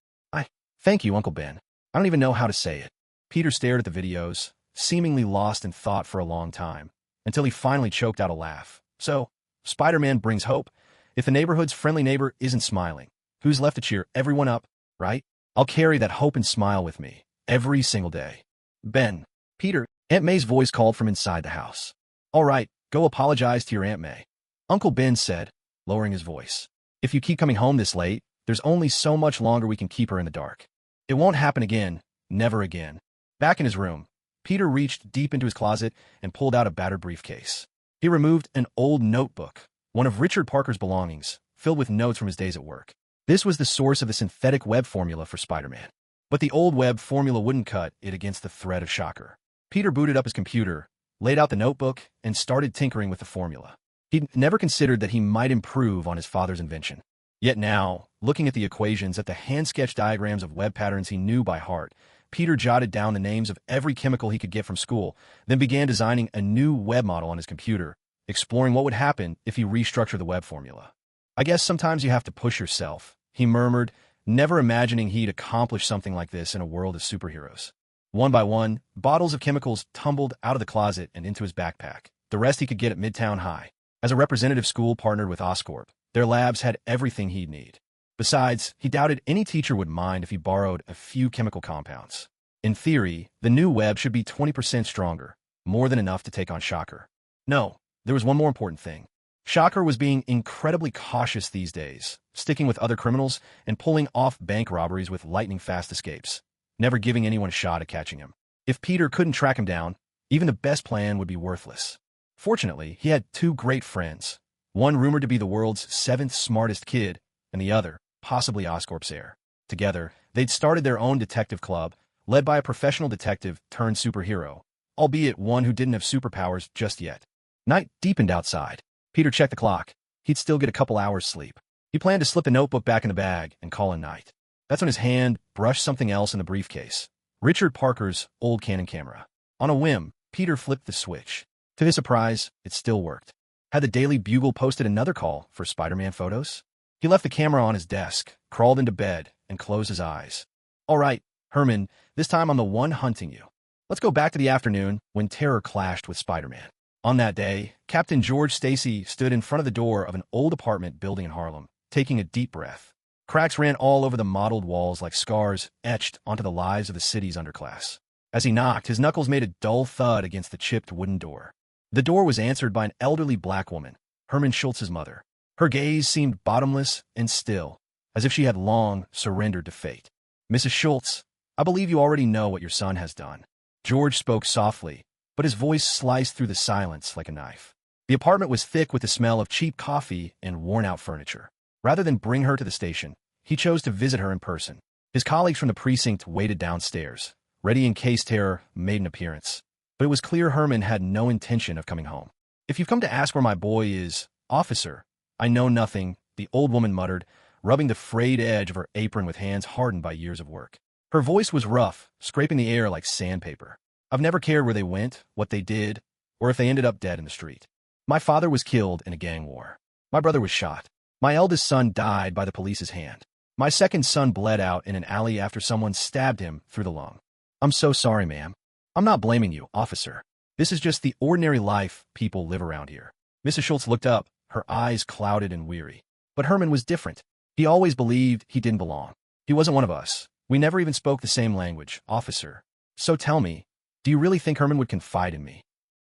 Thank you, Uncle Ben. I don't even know how to say it. Peter stared at the videos, seemingly lost in thought for a long time, until he finally choked out a laugh. So, Spider-Man brings hope. If the neighborhood's friendly neighbor isn't smiling, who's left to cheer everyone up, right? I'll carry that hope and smile with me, every single day. Ben. Peter, Aunt May's voice called from inside the house. All right, go apologize to your Aunt May. Uncle Ben said, lowering his voice. If you keep coming home this late, there's only so much longer we can keep her in the dark. It won't happen again, never again. Back in his room, Peter reached deep into his closet and pulled out a battered briefcase. He removed an old notebook, one of Richard Parker's belongings, filled with notes from his days at work. This was the source of the synthetic web formula for Spider-Man. But the old web formula wouldn't cut it against the threat of Shocker. Peter booted up his computer, laid out the notebook, and started tinkering with the formula. He'd never considered that he might improve on his father's invention. Yet now, looking at the equations, at the hand-sketched diagrams of web patterns he knew by heart, Peter jotted down the names of every chemical he could get from school, then began designing a new web model on his computer, exploring what would happen if he restructured the web formula. I guess sometimes you have to push yourself, he murmured, never imagining he'd accomplish something like this in a world of superheroes. One by one, bottles of chemicals tumbled out of the closet and into his backpack. The rest he could get at Midtown High. As a representative school partnered with Oscorp, their labs had everything he'd need. Besides, he doubted any teacher would mind if he borrowed a few chemical compounds. In theory, the new web should be 20% stronger, more than enough to take on Shocker. No, there was one more important thing. Shocker was being incredibly cautious these days, sticking with other criminals and pulling off bank robberies with lightning-fast escapes, never giving anyone a shot at catching him. If Peter couldn't track him down, even the best plan would be worthless. Fortunately, he had two great friends, one rumored to be the world's 7th smartest kid, and the other, possibly Oscorp's heir. Together, they'd started their own detective club, led by a professional detective turned superhero, albeit one who didn't have superpowers just yet. Night deepened outside. Peter checked the clock. He'd still get a couple hours sleep. He planned to slip the notebook back in the bag and call it night. That's when his hand brushed something else in the briefcase. Richard Parker's old Canon camera. On a whim, Peter flipped the switch. To his surprise, it still worked. Had the Daily Bugle posted another call for Spider-Man photos? He left the camera on his desk, crawled into bed, and closed his eyes. All right, Herman, this time I'm the one hunting you. Let's go back to the afternoon when terror clashed with Spider-Man. On that day, Captain George Stacy stood in front of the door of an old apartment building in Harlem, taking a deep breath. Cracks ran all over the mottled walls like scars etched onto the lives of the city's underclass. As he knocked, his knuckles made a dull thud against the chipped wooden door. The door was answered by an elderly black woman, Herman Schultz's mother. Her gaze seemed bottomless and still, as if she had long surrendered to fate. Mrs. Schultz, I believe you already know what your son has done. George spoke softly, but his voice sliced through the silence like a knife. The apartment was thick with the smell of cheap coffee and worn-out furniture. Rather than bring her to the station, he chose to visit her in person. His colleagues from the precinct waited downstairs, ready in case terror made an appearance. But it was clear Herman had no intention of coming home. If you've come to ask where my boy is, officer, I know nothing the old woman muttered, rubbing the frayed edge of her apron with hands hardened by years of work. Her voice was rough, scraping the air like sandpaper. I've never cared where they went, what they did, or if they ended up dead in the street. My father was killed in a gang war. My brother was shot. My eldest son died by the police's hand. My second son bled out in an alley after someone stabbed him through the lung. I'm so sorry, ma'am. I'm not blaming you, officer. This is just the ordinary life people live around here. Mrs. Schultz looked up, her eyes clouded and weary. But Herman was different. He always believed he didn't belong. He wasn't one of us. We never even spoke the same language, officer. So tell me, do you really think Herman would confide in me?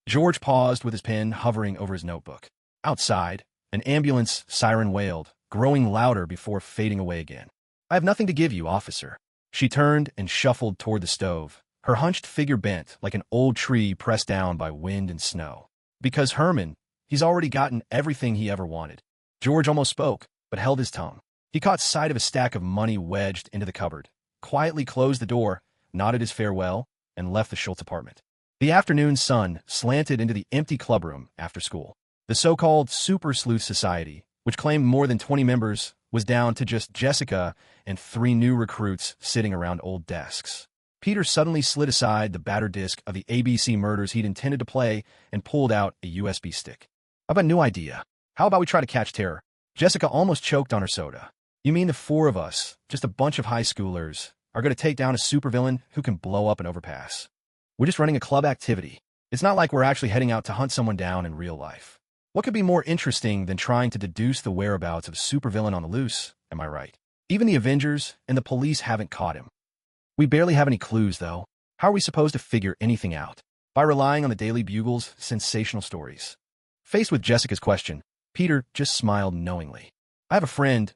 George paused with his pen hovering over his notebook. Outside, an ambulance siren wailed, growing louder before fading away again. I have nothing to give you, officer. She turned and shuffled toward the stove, her hunched figure bent like an old tree pressed down by wind and snow. Because Herman, he's already gotten everything he ever wanted. George almost spoke, but held his tongue. He caught sight of a stack of money wedged into the cupboard, quietly closed the door, nodded his farewell, and left the Schultz apartment. The afternoon sun slanted into the empty clubroom after school. The so-called Super Sleuth Society, which claimed more than 20 members, was down to just Jessica and 3 new recruits sitting around old desks. Peter suddenly slid aside the battered disc of the ABC murders he'd intended to play and pulled out a USB stick. I've got a new idea. How about we try to catch terror? Jessica almost choked on her soda. You mean the 4 of us, just a bunch of high schoolers, are going to take down a supervillain who can blow up an overpass? We're just running a club activity. It's not like we're actually heading out to hunt someone down in real life. What could be more interesting than trying to deduce the whereabouts of a supervillain on the loose, am I right? Even the Avengers and the police haven't caught him. We barely have any clues, though. How are we supposed to figure anything out? By relying on the Daily Bugle's sensational stories. Faced with Jessica's question, Peter just smiled knowingly. I have a friend.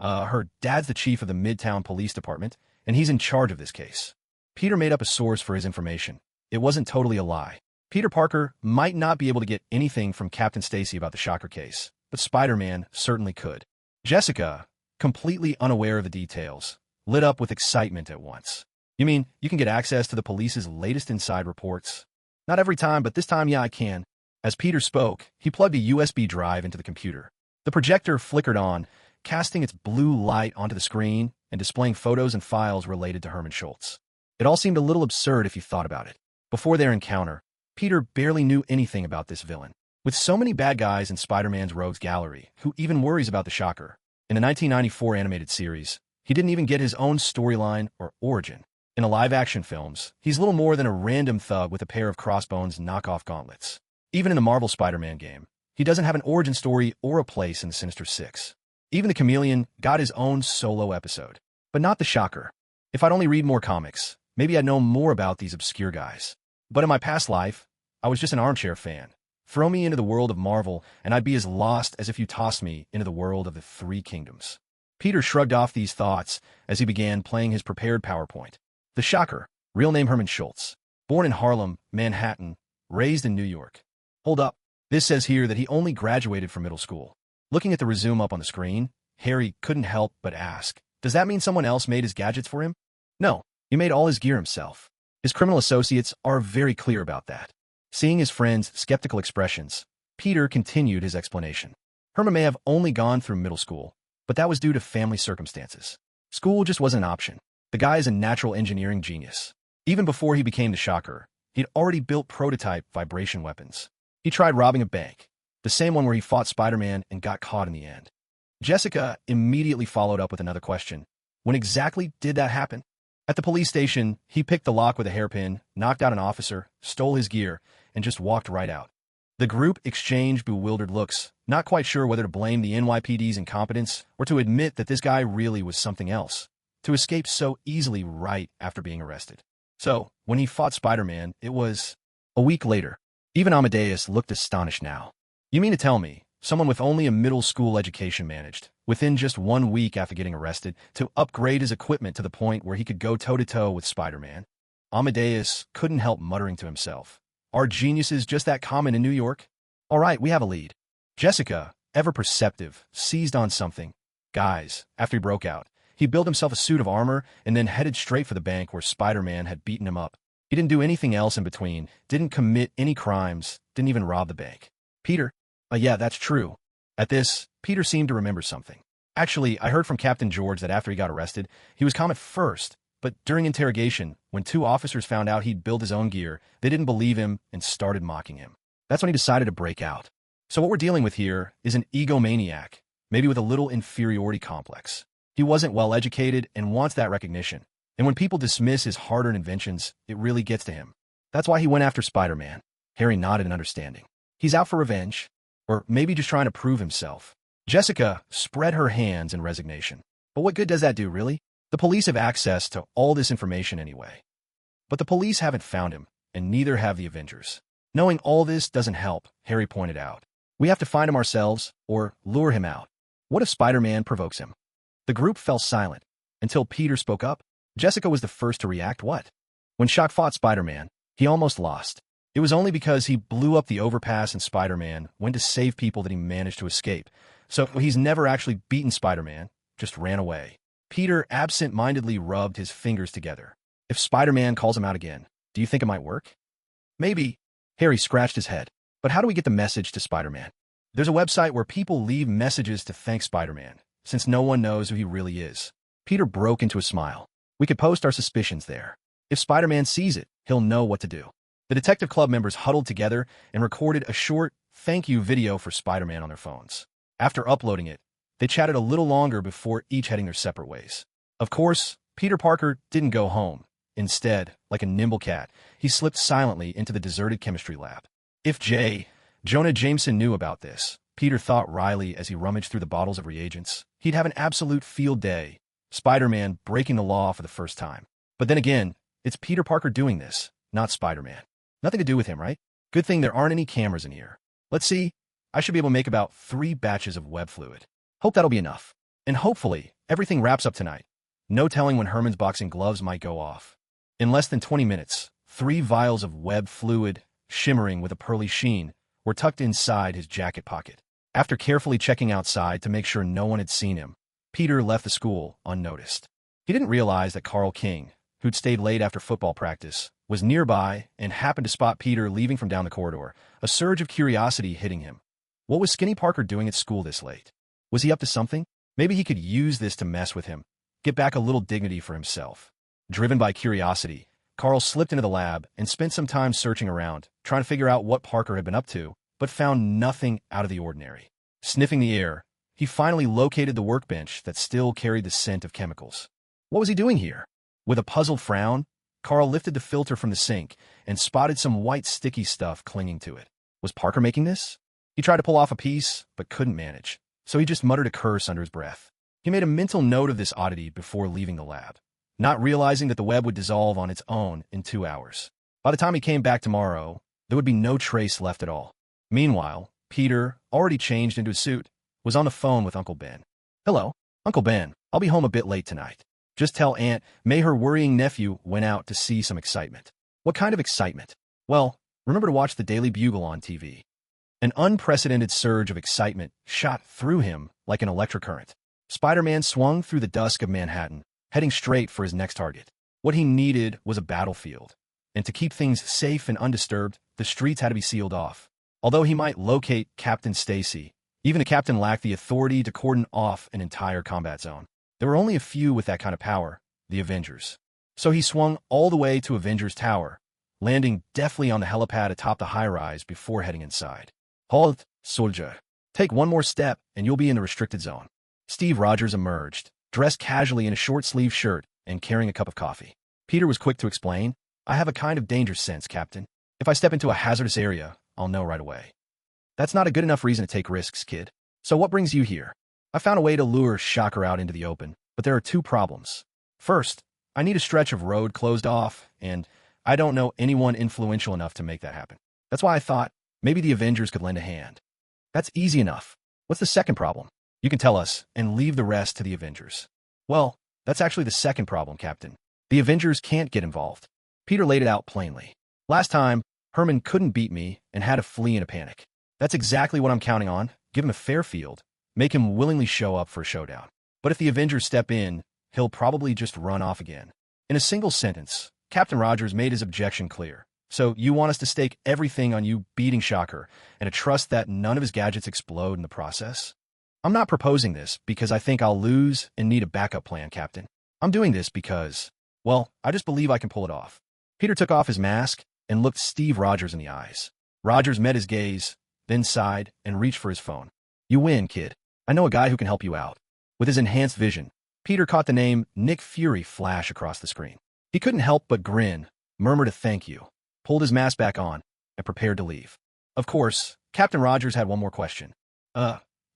Her dad's the chief of the Midtown Police Department, and he's in charge of this case. Peter made up a source for his information. It wasn't totally a lie. Peter Parker might not be able to get anything from Captain Stacy about the Shocker case, but Spider-Man certainly could. Jessica, completely unaware of the details, lit up with excitement at once. You mean you can get access to the police's latest inside reports? Not every time, but this time, yeah, I can. As Peter spoke, he plugged a USB drive into the computer. The projector flickered on, casting its blue light onto the screen and displaying photos and files related to Herman Schultz. It all seemed a little absurd if you thought about it. Before their encounter, Peter barely knew anything about this villain. With so many bad guys in Spider-Man's rogues gallery, who even worries about the Shocker? In the 1994 animated series, he didn't even get his own storyline or origin. In the live-action films, he's little more than a random thug with a pair of Crossbones knockoff gauntlets. Even in the Marvel Spider-Man game, he doesn't have an origin story or a place in the Sinister Six. Even the Chameleon got his own solo episode. But not the Shocker. If I'd only read more comics, maybe I'd know more about these obscure guys. But in my past life, I was just an armchair fan. Throw me into the world of Marvel, and I'd be as lost as if you tossed me into the world of the 3 Kingdoms. Peter shrugged off these thoughts as he began playing his prepared PowerPoint. The Shocker, real name Herman Schultz. Born in Harlem, Manhattan, raised in New York. Hold up. This says here that he only graduated from middle school. Looking at the resume up on the screen, Harry couldn't help but ask, does that mean someone else made his gadgets for him? No, he made all his gear himself. His criminal associates are very clear about that. Seeing his friend's skeptical expressions, Peter continued his explanation. Herman may have only gone through middle school, but that was due to family circumstances. School just wasn't an option. The guy is a natural engineering genius. Even before he became the Shocker, he'd already built prototype vibration weapons. He tried robbing a bank, the same one where he fought Spider-Man and got caught in the end. Jessica immediately followed up with another question. When exactly did that happen? At the police station, he picked the lock with a hairpin, knocked out an officer, stole his gear, and just walked right out. The group exchanged bewildered looks, not quite sure whether to blame the NYPD's incompetence or to admit that this guy really was something else, to escape so easily right after being arrested. So, when he fought Spider-Man, it was a week later. Even Amadeus looked astonished now. You mean to tell me, someone with only a middle school education managed, within just 1 week after getting arrested, to upgrade his equipment to the point where he could go toe-to-toe with Spider-Man? Amadeus couldn't help muttering to himself. Are geniuses just that common in New York? All right, we have a lead. Jessica, ever perceptive, seized on something. Guys, after he broke out, he built himself a suit of armor and then headed straight for the bank where Spider-Man had beaten him up. He didn't do anything else in between, didn't commit any crimes, didn't even rob the bank. Peter, yeah, that's true. At this, Peter seemed to remember something. Actually, I heard from Captain George that after he got arrested, he was calm at first, but during interrogation, when two officers found out he'd built his own gear, they didn't believe him and started mocking him. That's when he decided to break out. So what we're dealing with here is an egomaniac, maybe with a little inferiority complex. He wasn't well educated and wants that recognition. And when people dismiss his hard-earned inventions, it really gets to him. That's why he went after Spider-Man. Harry nodded in understanding. He's out for revenge, or maybe just trying to prove himself. Jessica spread her hands in resignation. But what good does that do, really? The police have access to all this information anyway. But the police haven't found him, and neither have the Avengers. Knowing all this doesn't help, Harry pointed out. We have to find him ourselves, or lure him out. What if Spider-Man provokes him? The group fell silent, until Peter spoke up. Jessica was the first to react. What? When Shock fought Spider-Man, he almost lost. It was only because he blew up the overpass and Spider-Man went to save people that he managed to escape. So he's never actually beaten Spider-Man, just ran away. Peter absent-mindedly rubbed his fingers together. If Spider-Man calls him out again, do you think it might work? Maybe. Harry scratched his head. But how do we get the message to Spider-Man? There's a website where people leave messages to thank Spider-Man, since no one knows who he really is. Peter broke into a smile. We could post our suspicions there. If Spider-Man sees it, he'll know what to do. The Detective Club members huddled together and recorded a short thank you video for Spider-Man on their phones. After uploading it, they chatted a little longer before each heading their separate ways. Of course, Peter Parker didn't go home. Instead, like a nimble cat, he slipped silently into the deserted chemistry lab. If Jonah Jameson knew about this, Peter thought wryly as he rummaged through the bottles of reagents, he'd have an absolute field day. Spider-Man breaking the law for the first time. But then again, it's Peter Parker doing this, not Spider-Man. Nothing to do with him, right? Good thing there aren't any cameras in here. Let's see. I should be able to make about 3 batches of web fluid. Hope that'll be enough. And hopefully, everything wraps up tonight. No telling when Herman's boxing gloves might go off. In less than 20 minutes, 3 vials of web fluid, shimmering with a pearly sheen, were tucked inside his jacket pocket. After carefully checking outside to make sure no one had seen him, Peter left the school unnoticed. He didn't realize that Carl King, who'd stayed late after football practice, was nearby and happened to spot Peter leaving from down the corridor, a surge of curiosity hitting him. What was Skinny Parker doing at school this late? Was he up to something? Maybe he could use this to mess with him, get back a little dignity for himself. Driven by curiosity, Carl slipped into the lab and spent some time searching around, trying to figure out what Parker had been up to, but found nothing out of the ordinary. Sniffing the air, he finally located the workbench that still carried the scent of chemicals. What was he doing here? With a puzzled frown, Carl lifted the filter from the sink and spotted some white sticky stuff clinging to it. Was Parker making this? He tried to pull off a piece, but couldn't manage, so he just muttered a curse under his breath. He made a mental note of this oddity before leaving the lab, not realizing that the web would dissolve on its own in 2 hours. By the time he came back tomorrow, there would be no trace left at all. Meanwhile, Peter, already changed into a suit, was on the phone with Uncle Ben. Hello, Uncle Ben, I'll be home a bit late tonight. Just tell Aunt May her worrying nephew went out to see some excitement. What kind of excitement? Well, remember to watch the Daily Bugle on TV. An unprecedented surge of excitement shot through him like an electric current. Spider-Man swung through the dusk of Manhattan, heading straight for his next target. What he needed was a battlefield, and to keep things safe and undisturbed, the streets had to be sealed off. Although he might locate Captain Stacy, even the captain lacked the authority to cordon off an entire combat zone. There were only a few with that kind of power, the Avengers. So he swung all the way to Avengers Tower, landing deftly on the helipad atop the high-rise before heading inside. Halt, soldier. Take one more step, and you'll be in the restricted zone. Steve Rogers emerged, dressed casually in a short-sleeved shirt and carrying a cup of coffee. Peter was quick to explain, I have a kind of danger sense, Captain. If I step into a hazardous area, I'll know right away. That's not a good enough reason to take risks, kid. So what brings you here? I found a way to lure Shocker out into the open, but there are 2 problems. First, I need a stretch of road closed off, and I don't know anyone influential enough to make that happen. That's why I thought maybe the Avengers could lend a hand. That's easy enough. What's the second problem? You can tell us, and leave the rest to the Avengers. Well, that's actually the second problem, Captain. The Avengers can't get involved. Peter laid it out plainly. Last time, Herman couldn't beat me and had to flee in a panic. That's exactly what I'm counting on. Give him a fair field. Make him willingly show up for a showdown. But if the Avengers step in, he'll probably just run off again. In a single sentence, Captain Rogers made his objection clear, So you want us to stake everything on you beating Shocker and to trust that none of his gadgets explode in the process? I'm not proposing this because I think I'll lose and need a backup plan, Captain. I'm doing this because, well, I just believe I can pull it off. Peter took off his mask and looked Steve Rogers in the eyes. Rogers met his gaze, then sighed and reached for his phone. You win, kid. I know a guy who can help you out. With his enhanced vision, Peter caught the name Nick Fury flash across the screen. He couldn't help but grin, murmured a thank you, pulled his mask back on, and prepared to leave. Of course, Captain Rogers had one more question.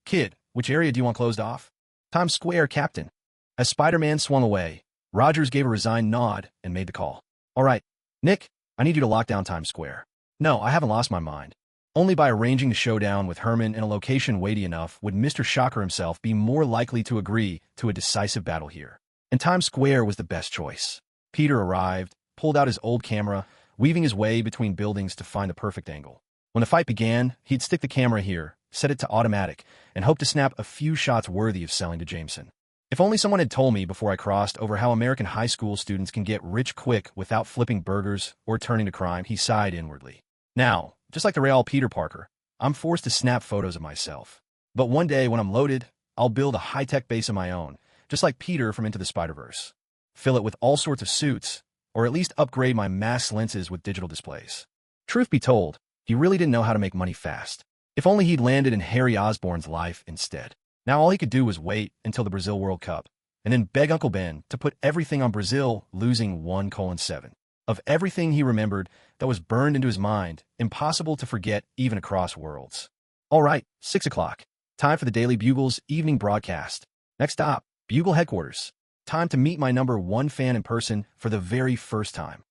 Kid, which area do you want closed off? Times Square, Captain. As Spider-Man swung away, Rogers gave a resigned nod and made the call. All right, Nick, I need you to lock down Times Square. No, I haven't lost my mind. Only by arranging the showdown with Herman in a location weighty enough would Mr. Shocker himself be more likely to agree to a decisive battle here. And Times Square was the best choice. Peter arrived, pulled out his old camera, weaving his way between buildings to find the perfect angle. When the fight began, he'd stick the camera here, set it to automatic, and hope to snap a few shots worthy of selling to Jameson. If only someone had told me before I crossed over how American high school students can get rich quick without flipping burgers or turning to crime, he sighed inwardly. Now, just like the real Peter Parker, I'm forced to snap photos of myself. But one day when I'm loaded, I'll build a high-tech base of my own, just like Peter from Into the Spider-Verse. Fill it with all sorts of suits, or at least upgrade my mask lenses with digital displays. Truth be told, he really didn't know how to make money fast. If only he'd landed in Harry Osborn's life instead. Now all he could do was wait until the Brazil World Cup, and then beg Uncle Ben to put everything on Brazil losing 1:7. Of everything he remembered that was burned into his mind, impossible to forget even across worlds. All right, 6 o'clock. Time for the Daily Bugle's evening broadcast. Next stop, Bugle headquarters. Time to meet my #1 fan in person for the very first time.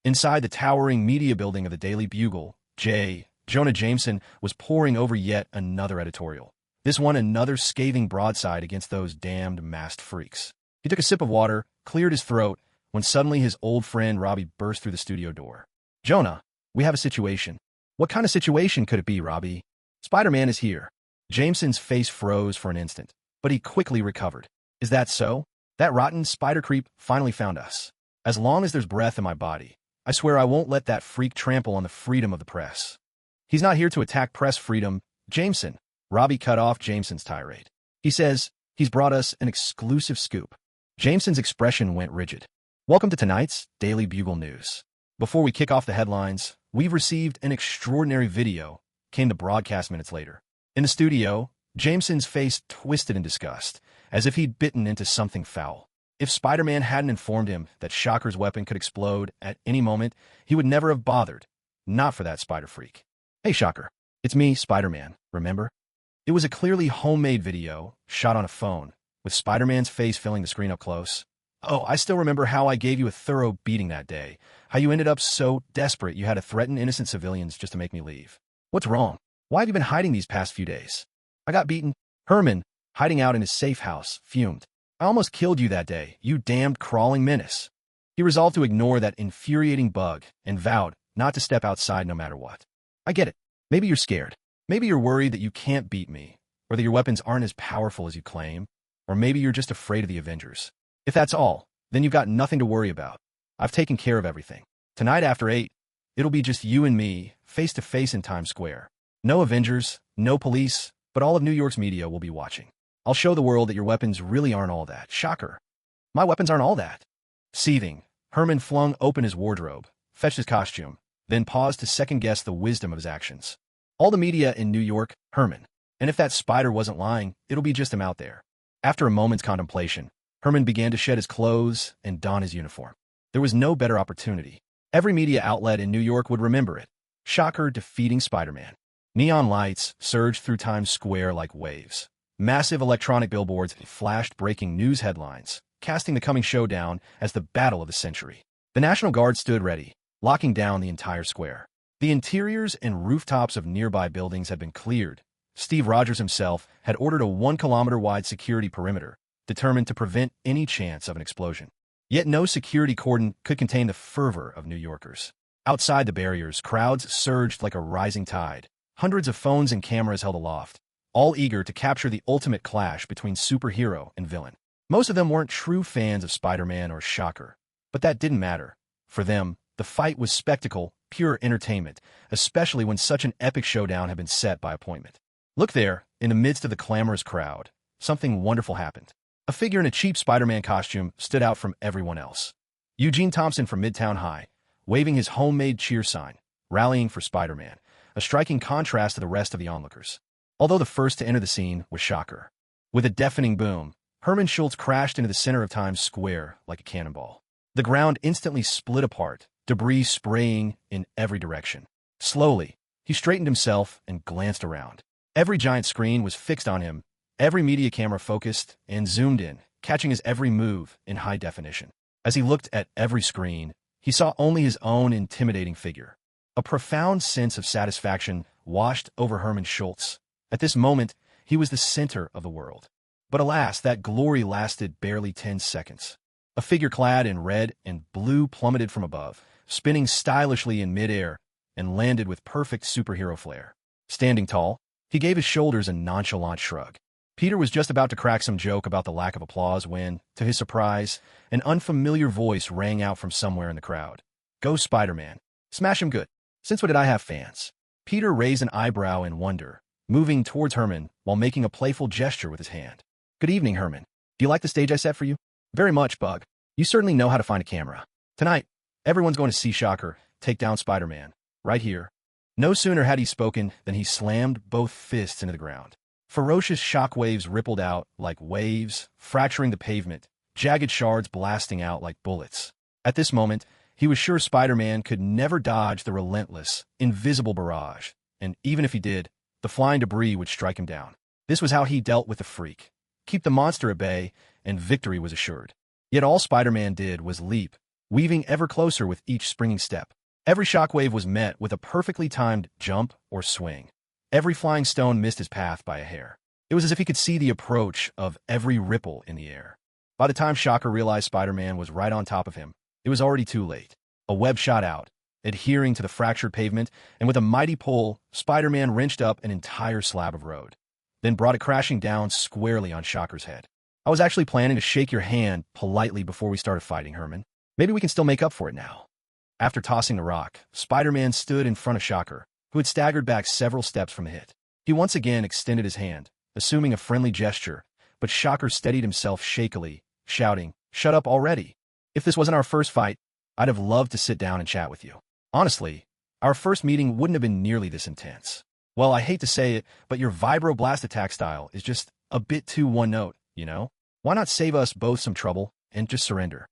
Inside the towering media building of the Daily Bugle, Jonah Jameson was poring over yet another editorial. This one another scathing broadside against those damned masked freaks. He took a sip of water, cleared his throat, when suddenly his old friend Robbie burst through the studio door. Jonah, we have a situation. What kind of situation could it be, Robbie? Spider-Man is here. Jameson's face froze for an instant, but he quickly recovered. Is that so? That rotten spider creep finally found us. As long as there's breath in my body, I swear I won't let that freak trample on the freedom of the press. He's not here to attack press freedom, Jameson. Robbie cut off Jameson's tirade. He says he's brought us an exclusive scoop. Jameson's expression went rigid. Welcome to tonight's Daily Bugle News. Before we kick off the headlines, we've received an extraordinary video, came the broadcast minutes later. In the studio, Jameson's face twisted in disgust, as if he'd bitten into something foul. If Spider-Man hadn't informed him that Shocker's weapon could explode at any moment, he would never have bothered. Not for that spider freak. Hey, Shocker. It's me, Spider-Man, remember? It was a clearly homemade video, shot on a phone, with Spider-Man's face filling the screen up close. Oh, I still remember how I gave you a thorough beating that day, how you ended up so desperate you had to threaten innocent civilians just to make me leave. What's wrong? Why have you been hiding these past few days? I got beaten. Herman, hiding out in his safe house, fumed. I almost killed you that day, you damned crawling menace. He resolved to ignore that infuriating bug and vowed not to step outside no matter what. I get it. Maybe you're scared. Maybe you're worried that you can't beat me, or that your weapons aren't as powerful as you claim, or maybe you're just afraid of the Avengers. If that's all, then you've got nothing to worry about. I've taken care of everything. Tonight after 8, it'll be just you and me, face to face in Times Square. No Avengers, no police, but all of New York's media will be watching. I'll show the world that your weapons really aren't all that. Shocker. My weapons aren't all that. Seething, Herman flung open his wardrobe, fetched his costume, then paused to second-guess the wisdom of his actions. All the media in New York, Herman. And if that spider wasn't lying, it'll be just him out there. After a moment's contemplation, Herman began to shed his clothes and don his uniform. There was no better opportunity. Every media outlet in New York would remember it. Shocker defeating Spider-Man. Neon lights surged through Times Square like waves. Massive electronic billboards flashed breaking news headlines, casting the coming showdown as the battle of the century. The National Guard stood ready, locking down the entire square. The interiors and rooftops of nearby buildings had been cleared. Steve Rogers himself had ordered a 1-kilometer-wide security perimeter, determined to prevent any chance of an explosion. Yet no security cordon could contain the fervor of New Yorkers. Outside the barriers, crowds surged like a rising tide. Hundreds of phones and cameras held aloft, all eager to capture the ultimate clash between superhero and villain. Most of them weren't true fans of Spider-Man or Shocker, but that didn't matter. For them, the fight was spectacle pure entertainment, especially when such an epic showdown had been set by appointment. Look there, in the midst of the clamorous crowd, something wonderful happened. A figure in a cheap Spider-Man costume stood out from everyone else. Eugene Thompson from Midtown High, waving his homemade cheer sign, rallying for Spider-Man, a striking contrast to the rest of the onlookers. Although the first to enter the scene was Shocker. With a deafening boom, Herman Schultz crashed into the center of Times Square like a cannonball. The ground instantly split apart, debris spraying in every direction. Slowly, he straightened himself and glanced around. Every giant screen was fixed on him, every media camera focused and zoomed in, catching his every move in high definition. As he looked at every screen, he saw only his own intimidating figure. A profound sense of satisfaction washed over Herman Schultz. At this moment, he was the center of the world. But alas, that glory lasted barely 10 seconds. A figure clad in red and blue plummeted from above, spinning stylishly in midair, and landed with perfect superhero flair. Standing tall, he gave his shoulders a nonchalant shrug. Peter was just about to crack some joke about the lack of applause when, to his surprise, an unfamiliar voice rang out from somewhere in the crowd. "Go Spider-Man. Smash him good. Since when did I have fans?" Peter raised an eyebrow in wonder, moving towards Herman while making a playful gesture with his hand. "Good evening, Herman. Do you like the stage I set for you?" "Very much, Bug. You certainly know how to find a camera. Tonight, everyone's going to see Shocker take down Spider-Man. Right here." No sooner had he spoken than he slammed both fists into the ground. Ferocious shockwaves rippled out like waves, fracturing the pavement, jagged shards blasting out like bullets. At this moment, he was sure Spider-Man could never dodge the relentless, invisible barrage, and even if he did, the flying debris would strike him down. This was how he dealt with the freak. Keep the monster at bay, and victory was assured. Yet all Spider-Man did was leap, weaving ever closer with each springing step. Every shockwave was met with a perfectly timed jump or swing. Every flying stone missed his path by a hair. It was as if he could see the approach of every ripple in the air. By the time Shocker realized Spider-Man was right on top of him, it was already too late. A web shot out, adhering to the fractured pavement, and with a mighty pull, Spider-Man wrenched up an entire slab of road, then brought it crashing down squarely on Shocker's head. "I was actually planning to shake your hand politely before we started fighting, Herman. Maybe we can still make up for it now." After tossing the rock, Spider-Man stood in front of Shocker, who had staggered back several steps from the hit. He once again extended his hand, assuming a friendly gesture, but Shocker steadied himself shakily, shouting, "Shut up already. If this wasn't our first fight, I'd have loved to sit down and chat with you. Honestly, our first meeting wouldn't have been nearly this intense. Well, I hate to say it, but your vibro-blast attack style is just a bit too one-note, you know? Why not save us both some trouble and just surrender?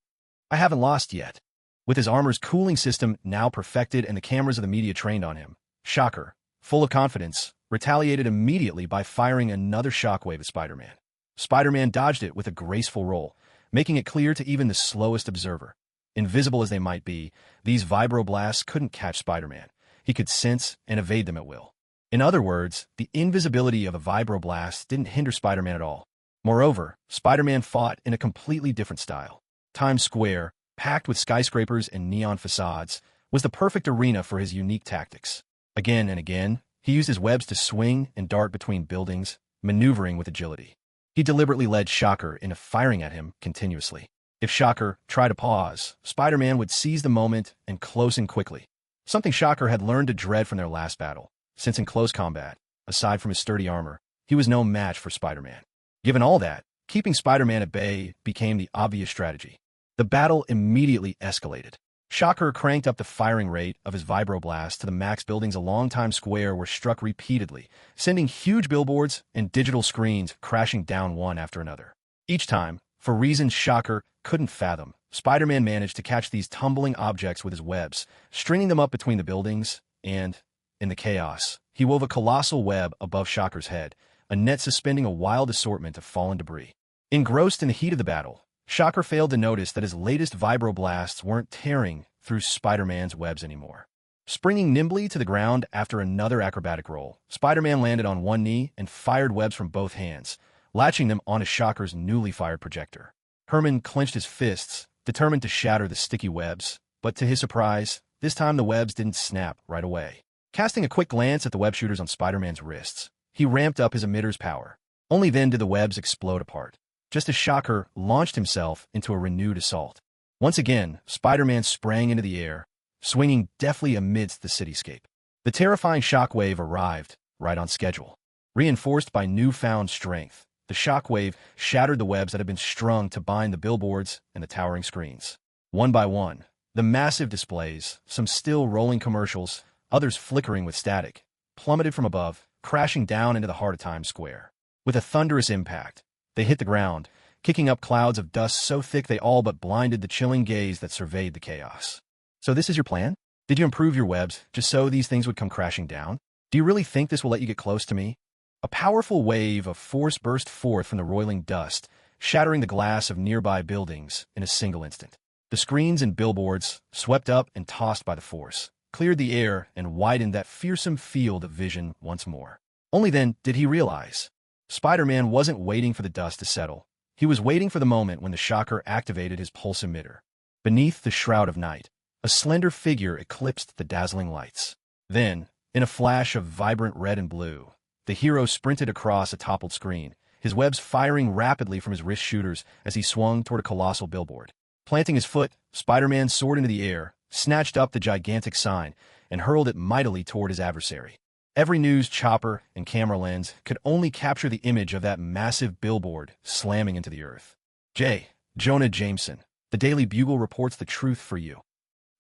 I haven't lost yet." With his armor's cooling system now perfected and the cameras of the media trained on him, Shocker, full of confidence, retaliated immediately by firing another shockwave at Spider-Man. Spider-Man dodged it with a graceful roll, making it clear to even the slowest observer. Invisible as they might be, these vibroblasts couldn't catch Spider-Man. He could sense and evade them at will. In other words, the invisibility of a vibroblast didn't hinder Spider-Man at all. Moreover, Spider-Man fought in a completely different style. Times Square, packed with skyscrapers and neon facades, was the perfect arena for his unique tactics. Again and again, he used his webs to swing and dart between buildings, maneuvering with agility. He deliberately led Shocker into firing at him continuously. If Shocker tried to pause, Spider-Man would seize the moment and close in quickly. Something Shocker had learned to dread from their last battle, since in close combat, aside from his sturdy armor, he was no match for Spider-Man. Given all that, keeping Spider-Man at bay became the obvious strategy. The battle immediately escalated. Shocker cranked up the firing rate of his vibroblast to the max. Buildings along Times Square were struck repeatedly, sending huge billboards and digital screens crashing down one after another. Each time, for reasons Shocker couldn't fathom, Spider-Man managed to catch these tumbling objects with his webs, stringing them up between the buildings, and, in the chaos, he wove a colossal web above Shocker's head, a net suspending a wild assortment of fallen debris. Engrossed in the heat of the battle, Shocker failed to notice that his latest vibroblasts weren't tearing through Spider-Man's webs anymore. Springing nimbly to the ground after another acrobatic roll, Spider-Man landed on one knee and fired webs from both hands, latching them onto Shocker's newly fired projector. Herman clenched his fists, determined to shatter the sticky webs, but to his surprise, this time the webs didn't snap right away. Casting a quick glance at the web shooters on Spider-Man's wrists, he ramped up his emitter's power. Only then did the webs explode apart, just as Shocker launched himself into a renewed assault. Once again, Spider-Man sprang into the air, swinging deftly amidst the cityscape. The terrifying shockwave arrived right on schedule. Reinforced by newfound strength, the shockwave shattered the webs that had been strung to bind the billboards and the towering screens. One by one, the massive displays, some still rolling commercials, others flickering with static, plummeted from above, crashing down into the heart of Times Square. With a thunderous impact, they hit the ground, kicking up clouds of dust so thick they all but blinded the chilling gaze that surveyed the chaos. So this is your plan? Did you improve your webs just so these things would come crashing down? Do you really think this will let you get close to me? A powerful wave of force burst forth from the roiling dust, shattering the glass of nearby buildings in a single instant. The screens and billboards, swept up and tossed by the force, cleared the air and widened that fearsome field of vision once more. Only then did he realize. Spider-Man wasn't waiting for the dust to settle. He was waiting for the moment when the shocker activated his pulse emitter. Beneath the shroud of night, a slender figure eclipsed the dazzling lights. Then, in a flash of vibrant red and blue, the hero sprinted across a toppled screen, his webs firing rapidly from his wrist shooters as he swung toward a colossal billboard. Planting his foot, Spider-Man soared into the air, snatched up the gigantic sign, and hurled it mightily toward his adversary. Every news chopper and camera lens could only capture the image of that massive billboard slamming into the earth. Jonah Jameson, the Daily Bugle reports the truth for you.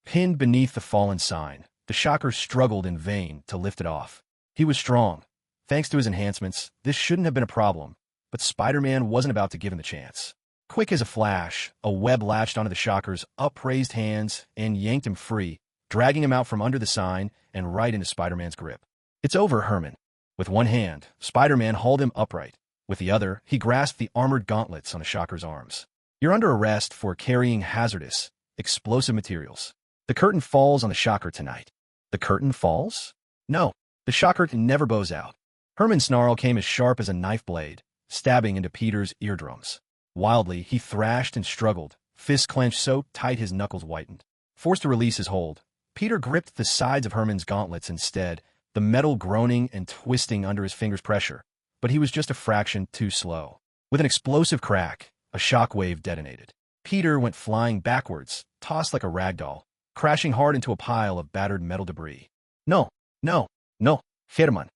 Pinned beneath the fallen sign, the shocker struggled in vain to lift it off. He was strong. Thanks to his enhancements, this shouldn't have been a problem, but Spider-Man wasn't about to give him the chance. Quick as a flash, a web latched onto the shocker's upraised hands and yanked him free, dragging him out from under the sign and right into Spider-Man's grip. It's over, Herman. With one hand, Spider-Man hauled him upright. With the other, he grasped the armored gauntlets on the shocker's arms. You're under arrest for carrying hazardous, explosive materials. The curtain falls on the shocker tonight. The curtain falls? No, the shocker never bows out. Herman's snarl came as sharp as a knife blade, stabbing into Peter's eardrums. Wildly, he thrashed and struggled, fists clenched so tight his knuckles whitened. Forced to release his hold, Peter gripped the sides of Herman's gauntlets instead, the metal groaning and twisting under his fingers' pressure, but he was just a fraction too slow. With an explosive crack, a shockwave detonated. Peter went flying backwards, tossed like a rag doll, crashing hard into a pile of battered metal debris. No, Herman.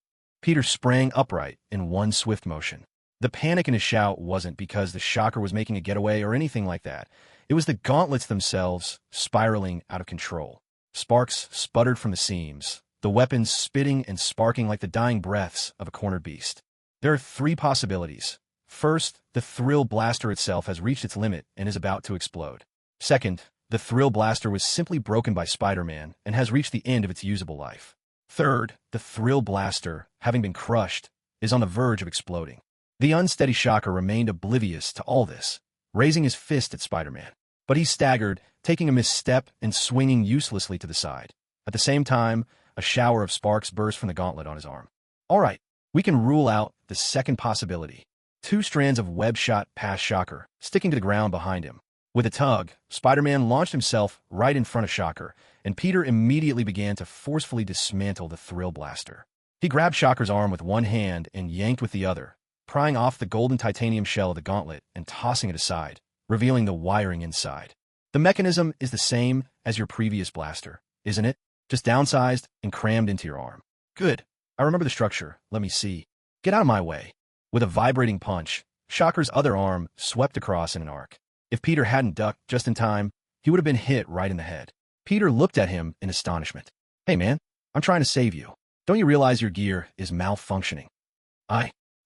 Peter sprang upright in one swift motion. The panic in his shout wasn't because the shocker was making a getaway or anything like that. It was the gauntlets themselves spiraling out of control. Sparks sputtered from the seams, the weapons spitting and sparking like the dying breaths of a cornered beast. There are three possibilities. First, the thrill blaster itself has reached its limit and is about to explode. Second, the thrill blaster was simply broken by Spider-Man and has reached the end of its usable life. Third, the thrill blaster, having been crushed, is on the verge of exploding. The unsteady shocker remained oblivious to all this, raising his fist at Spider-Man. But he staggered, taking a misstep and swinging uselessly to the side. At the same time, a shower of sparks burst from the gauntlet on his arm. All right, we can rule out the second possibility. Two strands of web shot past Shocker, sticking to the ground behind him. With a tug, Spider-Man launched himself right in front of Shocker, and Peter immediately began to forcefully dismantle the thrill blaster. He grabbed Shocker's arm with one hand and yanked with the other, prying off the golden titanium shell of the gauntlet and tossing it aside, revealing the wiring inside. The mechanism is the same as your previous blaster, isn't it? Just downsized and crammed into your arm. Good. I remember the structure. Let me see. Get out of my way. With a vibrating punch, Shocker's other arm swept across in an arc. If Peter hadn't ducked just in time, he would have been hit right in the head. Peter looked at him in astonishment. Hey man, I'm trying to save you. Don't you realize your gear is malfunctioning?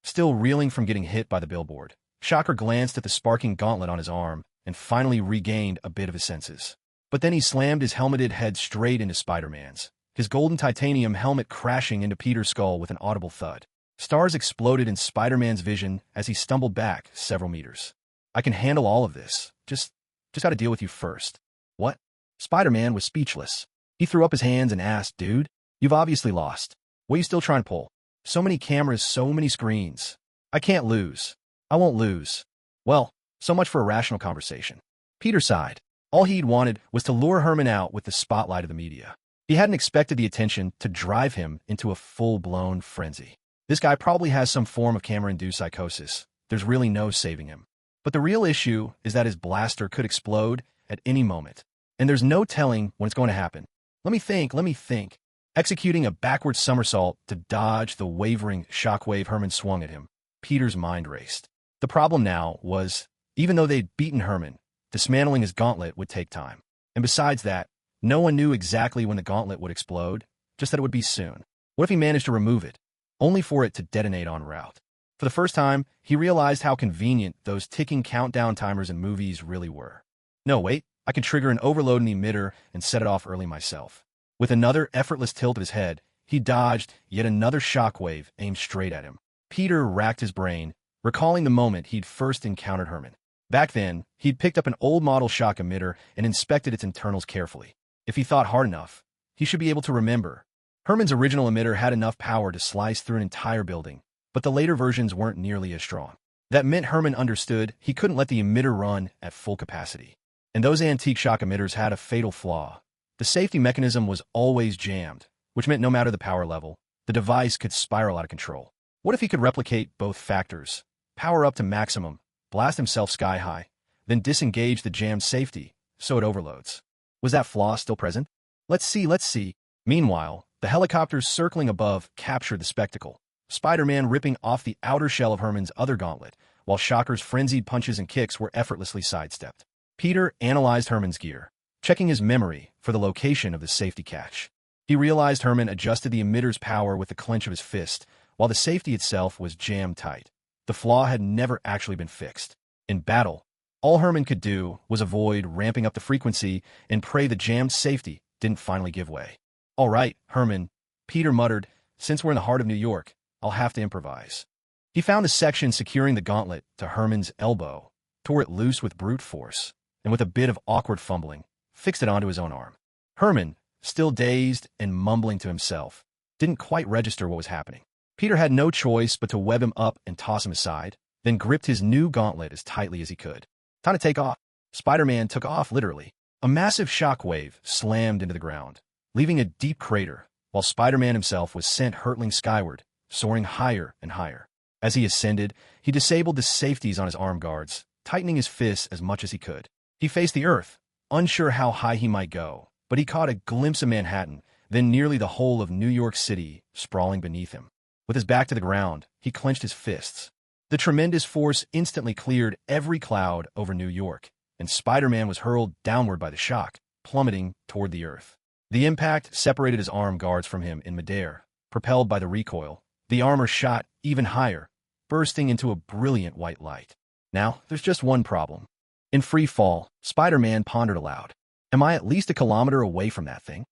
Still reeling from getting hit by the billboard, Shocker glanced at the sparking gauntlet on his arm and finally regained a bit of his senses. But then he slammed his helmeted head straight into Spider-Man's, his golden titanium helmet crashing into Peter's skull with an audible thud. Stars exploded in Spider-Man's vision as he stumbled back several meters. I can handle all of this. Just gotta deal with you first. What? Spider-Man was speechless. He threw up his hands and asked, Dude, you've obviously lost. What are you still trying to pull? So many cameras, so many screens. I can't lose. I won't lose. Well, so much for a rational conversation. Peter sighed. All he'd wanted was to lure Herman out with the spotlight of the media. He hadn't expected the attention to drive him into a full-blown frenzy. This guy probably has some form of camera-induced psychosis. There's really no saving him. But the real issue is that his blaster could explode at any moment. And there's no telling when it's going to happen. Let me think. Executing a backward somersault to dodge the wavering shockwave Herman swung at him, Peter's mind raced. The problem now was, even though they'd beaten Herman, dismantling his gauntlet would take time. And besides that, no one knew exactly when the gauntlet would explode, just that it would be soon. What if he managed to remove it, only for it to detonate en route? For the first time, he realized how convenient those ticking countdown timers in movies really were. No, wait, I can trigger an overload in the emitter and set it off early myself. With another effortless tilt of his head, he dodged yet another shockwave aimed straight at him. Peter racked his brain, recalling the moment he'd first encountered Herman. Back then, he'd picked up an old model shock emitter and inspected its internals carefully. If he thought hard enough, he should be able to remember. Herman's original emitter had enough power to slice through an entire building, but the later versions weren't nearly as strong. That meant Herman understood he couldn't let the emitter run at full capacity. And those antique shock emitters had a fatal flaw. The safety mechanism was always jammed, which meant no matter the power level, the device could spiral out of control. What if he could replicate both factors, power up to maximum, blast himself sky high, then disengage the jammed safety so it overloads? Was that flaw still present? Let's see. Meanwhile, the helicopters circling above captured the spectacle. Spider-Man ripping off the outer shell of Herman's other gauntlet, while Shocker's frenzied punches and kicks were effortlessly sidestepped. Peter analyzed Herman's gear, checking his memory for the location of the safety catch. He realized Herman adjusted the emitter's power with the clench of his fist, while the safety itself was jammed tight. The flaw had never actually been fixed. In battle, all Herman could do was avoid ramping up the frequency and pray the jammed safety didn't finally give way. "All right, Herman," Peter muttered, "since we're in the heart of New York, I'll have to improvise." He found the section securing the gauntlet to Herman's elbow, tore it loose with brute force, and with a bit of awkward fumbling, fixed it onto his own arm. Herman, still dazed and mumbling to himself, didn't quite register what was happening. Peter had no choice but to web him up and toss him aside, then gripped his new gauntlet as tightly as he could. Time to take off. Spider-Man took off literally. A massive shockwave slammed into the ground, leaving a deep crater, while Spider-Man himself was sent hurtling skyward, soaring higher and higher. As he ascended, he disabled the safeties on his arm guards, tightening his fists as much as he could. He faced the earth, unsure how high he might go, but he caught a glimpse of Manhattan, then nearly the whole of New York City sprawling beneath him. With his back to the ground, he clenched his fists. The tremendous force instantly cleared every cloud over New York, and Spider-Man was hurled downward by the shock, plummeting toward the earth. The impact separated his arm guards from him in midair. Propelled by the recoil, the armor shot even higher, bursting into a brilliant white light. Now, there's just one problem. In free fall, Spider-Man pondered aloud. Am I at least a kilometer away from that thing?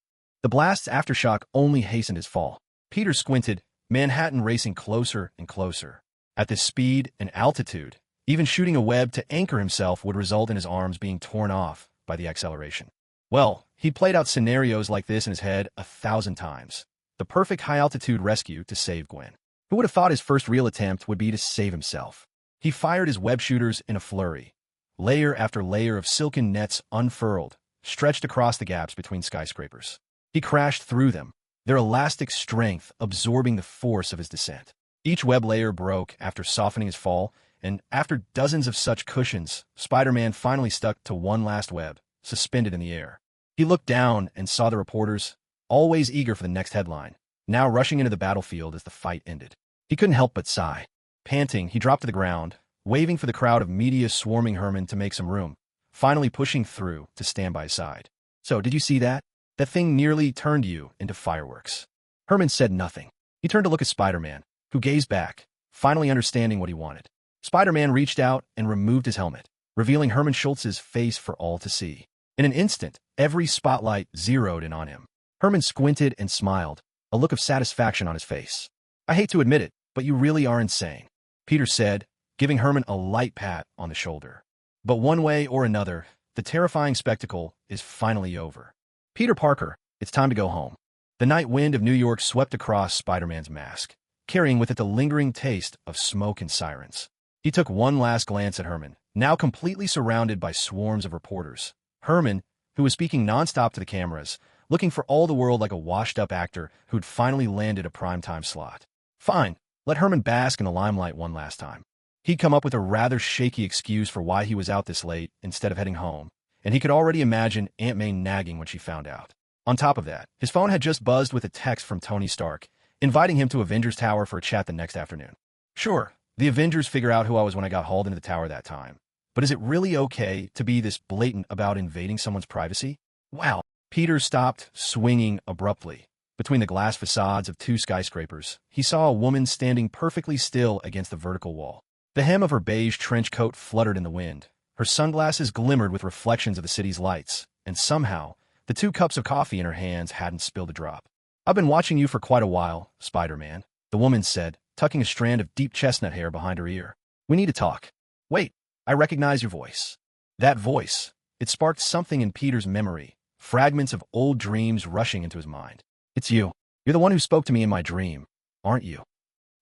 The blast's aftershock only hastened his fall. Peter squinted, Manhattan racing closer and closer. At this speed and altitude, even shooting a web to anchor himself would result in his arms being torn off by the acceleration. Well, he played out scenarios like this in his head 1,000 times. The perfect high-altitude rescue to save Gwen. Who would have thought his first real attempt would be to save himself? He fired his web shooters in a flurry. Layer after layer of silken nets unfurled, stretched across the gaps between skyscrapers. He crashed through them, their elastic strength absorbing the force of his descent. Each web layer broke after softening his fall, and after dozens of such cushions, Spider-Man finally stuck to one last web, suspended in the air. He looked down and saw the reporters, always eager for the next headline, now rushing into the battlefield as the fight ended. He couldn't help but sigh. Panting, he dropped to the ground, waving for the crowd of media swarming Herman to make some room, finally pushing through to stand by his side. "So, did you see that? That thing nearly turned you into fireworks." Herman said nothing. He turned to look at Spider-Man, who gazed back, finally understanding what he wanted. Spider-Man reached out and removed his helmet, revealing Herman Schultz's face for all to see. In an instant, every spotlight zeroed in on him. Herman squinted and smiled, a look of satisfaction on his face. "I hate to admit it, but you really are insane," Peter said, giving Herman a light pat on the shoulder. "But one way or another, the terrifying spectacle is finally over. Peter Parker, it's time to go home." The night wind of New York swept across Spider-Man's mask, carrying with it the lingering taste of smoke and sirens. He took one last glance at Herman, now completely surrounded by swarms of reporters. Herman, who was speaking nonstop to the cameras, looking for all the world like a washed-up actor who'd finally landed a primetime slot. Fine, let Herman bask in the limelight one last time. He'd come up with a rather shaky excuse for why he was out this late instead of heading home, and he could already imagine Aunt May nagging when she found out. On top of that, his phone had just buzzed with a text from Tony Stark, inviting him to Avengers Tower for a chat the next afternoon. Sure, the Avengers figure out who I was when I got hauled into the tower that time. But is it really okay to be this blatant about invading someone's privacy? Wow. Peter stopped swinging abruptly. Between the glass facades of two skyscrapers, he saw a woman standing perfectly still against the vertical wall. The hem of her beige trench coat fluttered in the wind. Her sunglasses glimmered with reflections of the city's lights, and somehow, the 2 cups of coffee in her hands hadn't spilled a drop. "I've been watching you for quite a while, Spider-Man," the woman said, tucking a strand of deep chestnut hair behind her ear. "We need to talk." "Wait, I recognize your voice." That voice, it sparked something in Peter's memory, fragments of old dreams rushing into his mind. "It's you. You're the one who spoke to me in my dream, aren't you?"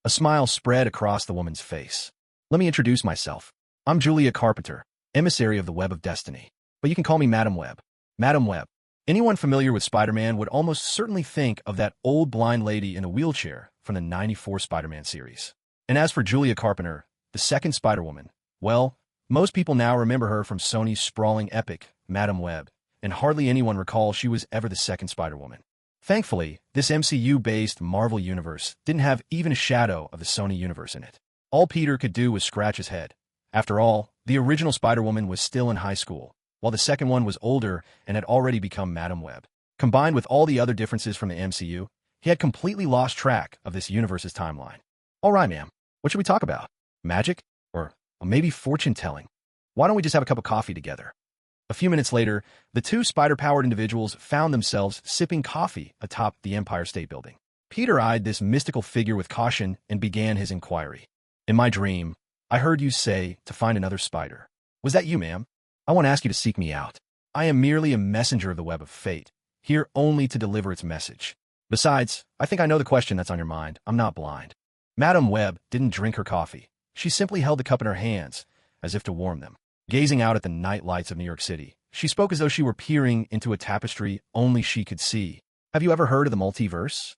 A smile spread across the woman's face. "Let me introduce myself. I'm Julia Carpenter, emissary of the Web of Destiny. But you can call me Madam Web." Madam Web. Anyone familiar with Spider-Man would almost certainly think of that old blind lady in a wheelchair from the '94 Spider-Man series. And as for Julia Carpenter, the second Spider-Woman, well, most people now remember her from Sony's sprawling epic, Madam Web, and hardly anyone recalls she was ever the second Spider-Woman. Thankfully, this MCU-based Marvel universe didn't have even a shadow of the Sony universe in it. All Peter could do was scratch his head. After all, the original Spider-Woman was still in high school, while the second one was older and had already become Madam Web. Combined with all the other differences from the MCU, he had completely lost track of this universe's timeline. "All right, ma'am, what should we talk about? Magic? Or maybe fortune-telling? Why don't we just have a cup of coffee together?" A few minutes later, the 2 spider-powered individuals found themselves sipping coffee atop the Empire State Building. Peter eyed this mystical figure with caution and began his inquiry. "In my dream, I heard you say to find another spider. Was that you, ma'am? I won't ask you to seek me out. I am merely a messenger of the Web of Fate, here only to deliver its message. Besides, I think I know the question that's on your mind. I'm not blind." Madam Web didn't drink her coffee. She simply held the cup in her hands, as if to warm them. Gazing out at the night lights of New York City, she spoke as though she were peering into a tapestry only she could see. "Have you ever heard of the multiverse?"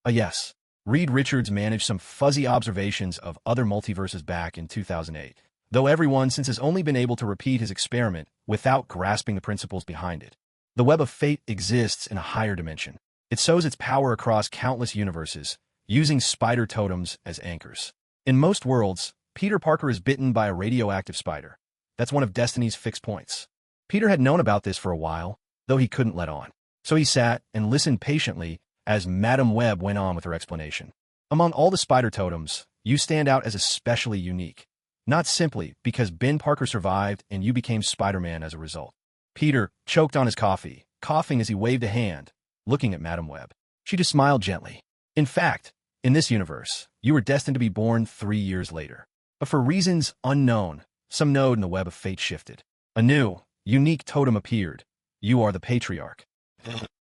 Yes. Reed Richards managed some fuzzy observations of other multiverses back in 2008, though everyone since has only been able to repeat his experiment without grasping the principles behind it. The Web of Fate exists in a higher dimension. It sows its power across countless universes, using spider totems as anchors. In most worlds, Peter Parker is bitten by a radioactive spider. That's one of Destiny's fixed points. Peter had known about this for a while, though he couldn't let on. So he sat and listened patiently as Madam Web went on with her explanation. "Among all the spider totems, you stand out as especially unique. Not simply because Ben Parker survived and you became Spider-Man as a result." Peter choked on his coffee, coughing as he waved a hand, looking at Madam Web. She just smiled gently. "In fact, in this universe, you were destined to be born 3 years later. But for reasons unknown, some node in the Web of Fate shifted. A new, unique totem appeared. You are the Patriarch."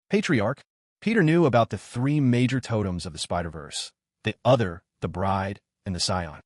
Patriarch? Peter knew about the 3 major totems of the Spider-Verse: the Other, the Bride, and the Scion.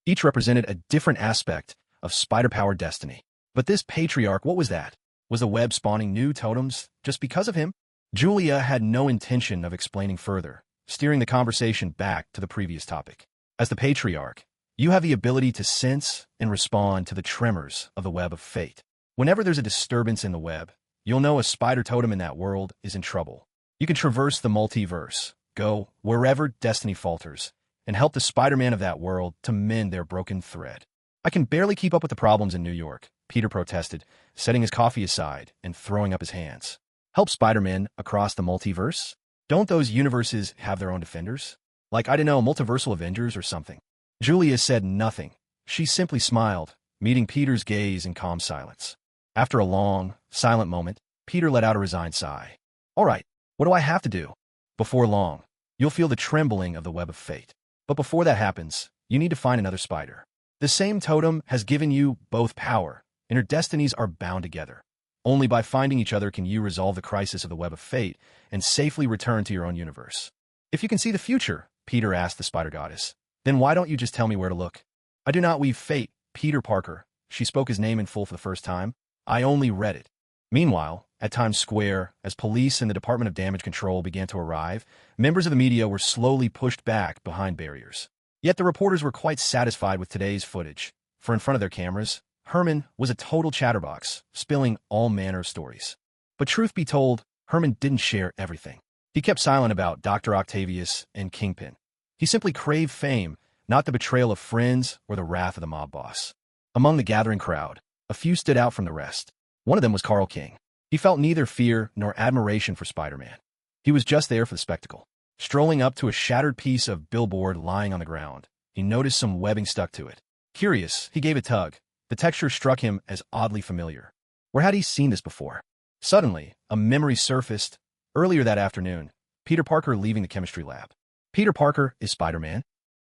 Each represented a different aspect of spider-powered destiny. But this Patriarch, what was that? Was the web spawning new totems just because of him? Julia had no intention of explaining further, steering the conversation back to the previous topic. As the Patriarch, you have the ability to sense and respond to the tremors of the Web of Fate. Whenever there's a disturbance in the web, you'll know a spider totem in that world is in trouble. You can traverse the multiverse, go wherever destiny falters, and help the Spider-Man of that world to mend their broken thread. "I can barely keep up with the problems in New York," Peter protested, setting his coffee aside and throwing up his hands. "Help Spider-Man across the multiverse? Don't those universes have their own defenders? Like, I don't know, multiversal Avengers or something?" Julia said nothing. She simply smiled, meeting Peter's gaze in calm silence. After a long, silent moment, Peter let out a resigned sigh. "All right, what do I have to do?" "Before long, you'll feel the trembling of the Web of Fate. But before that happens, you need to find another spider. The same totem has given you both power, and your destinies are bound together. Only by finding each other can you resolve the crisis of the Web of Fate and safely return to your own universe." "If you can see the future," Peter asked the spider goddess, "then why don't you just tell me where to look?" "I do not weave fate, Peter Parker." She spoke his name in full for the first time. "I only read it." Meanwhile, at Times Square, as police and the Department of Damage Control began to arrive, members of the media were slowly pushed back behind barriers. Yet the reporters were quite satisfied with today's footage, for in front of their cameras, Herman was a total chatterbox, spilling all manner of stories. But truth be told, Herman didn't share everything. He kept silent about Dr. Octavius and Kingpin. He simply craved fame, not the betrayal of friends or the wrath of the mob boss. Among the gathering crowd, a few stood out from the rest. One of them was Carl King. He felt neither fear nor admiration for Spider-Man. He was just there for the spectacle. Strolling up to a shattered piece of billboard lying on the ground, he noticed some webbing stuck to it. Curious, he gave a tug. The texture struck him as oddly familiar. Where had he seen this before? Suddenly, a memory surfaced. Earlier that afternoon, Peter Parker leaving the chemistry lab. Peter Parker is Spider-Man?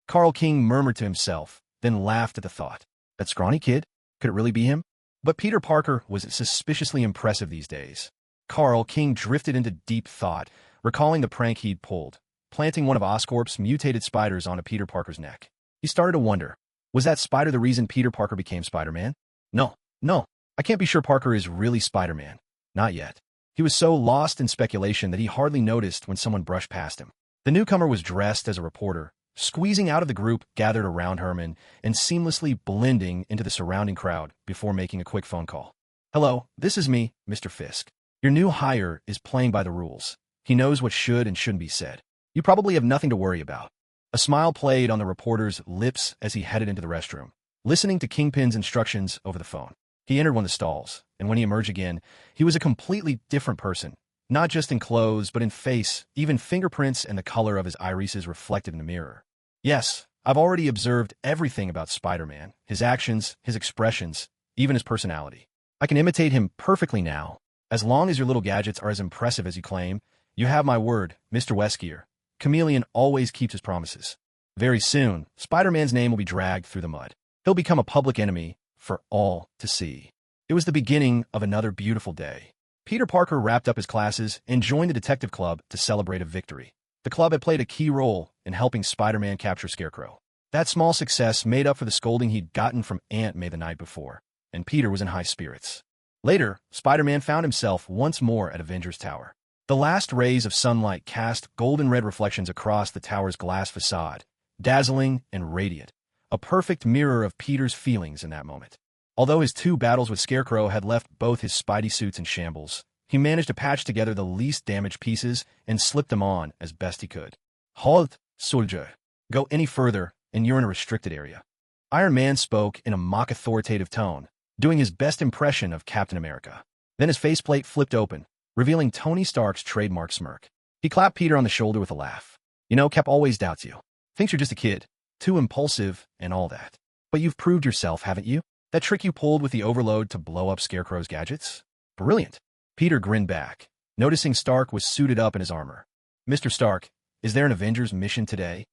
Carl King murmured to himself, then laughed at the thought. That scrawny kid? Could it really be him? But Peter Parker was suspiciously impressive these days. Carl King drifted into deep thought, recalling the prank he'd pulled, planting one of Oscorp's mutated spiders onto Peter Parker's neck. He started to wonder, was that spider the reason Peter Parker became Spider-Man? No, I can't be sure Parker is really Spider-Man. Not yet. He was so lost in speculation that he hardly noticed when someone brushed past him. The newcomer was dressed as a reporter, squeezing out of the group gathered around Herman and seamlessly blending into the surrounding crowd before making a quick phone call. Hello, this is me, Mr. Fisk. Your new hire is playing by the rules. He knows what should and shouldn't be said. You probably have nothing to worry about. A smile played on the reporter's lips as he headed into the restroom, listening to Kingpin's instructions over the phone. He entered one of the stalls, and when he emerged again, he was a completely different person. Not just in clothes, but in face, even fingerprints and the color of his irises reflected in the mirror. Yes, I've already observed everything about Spider-Man, his actions, his expressions, even his personality. I can imitate him perfectly now. As long as your little gadgets are as impressive as you claim, you have my word, Mr. Weskier. Chameleon always keeps his promises. Very soon, Spider-Man's name will be dragged through the mud. He'll become a public enemy for all to see. It was the beginning of another beautiful day. Peter Parker wrapped up his classes and joined the detective club to celebrate a victory. The club had played a key role in helping Spider-Man capture Scarecrow. That small success made up for the scolding he'd gotten from Aunt May the night before, and Peter was in high spirits. Later, Spider-Man found himself once more at Avengers Tower. The last rays of sunlight cast golden-red reflections across the tower's glass facade, dazzling and radiant, a perfect mirror of Peter's feelings in that moment. Although his 2 battles with Scarecrow had left both his Spidey suits in shambles, he managed to patch together the least damaged pieces and slip them on as best he could. Halt, soldier. Go any further, and you're in a restricted area. Iron Man spoke in a mock-authoritative tone, doing his best impression of Captain America. Then his faceplate flipped open, revealing Tony Stark's trademark smirk. He clapped Peter on the shoulder with a laugh. You know, Cap always doubts you. Thinks you're just a kid, too impulsive and all that. But you've proved yourself, haven't you? That trick you pulled with the overload to blow up Scarecrow's gadgets? Brilliant. Peter grinned back, noticing Stark was suited up in his armor. Mr. Stark, is there an Avengers mission today?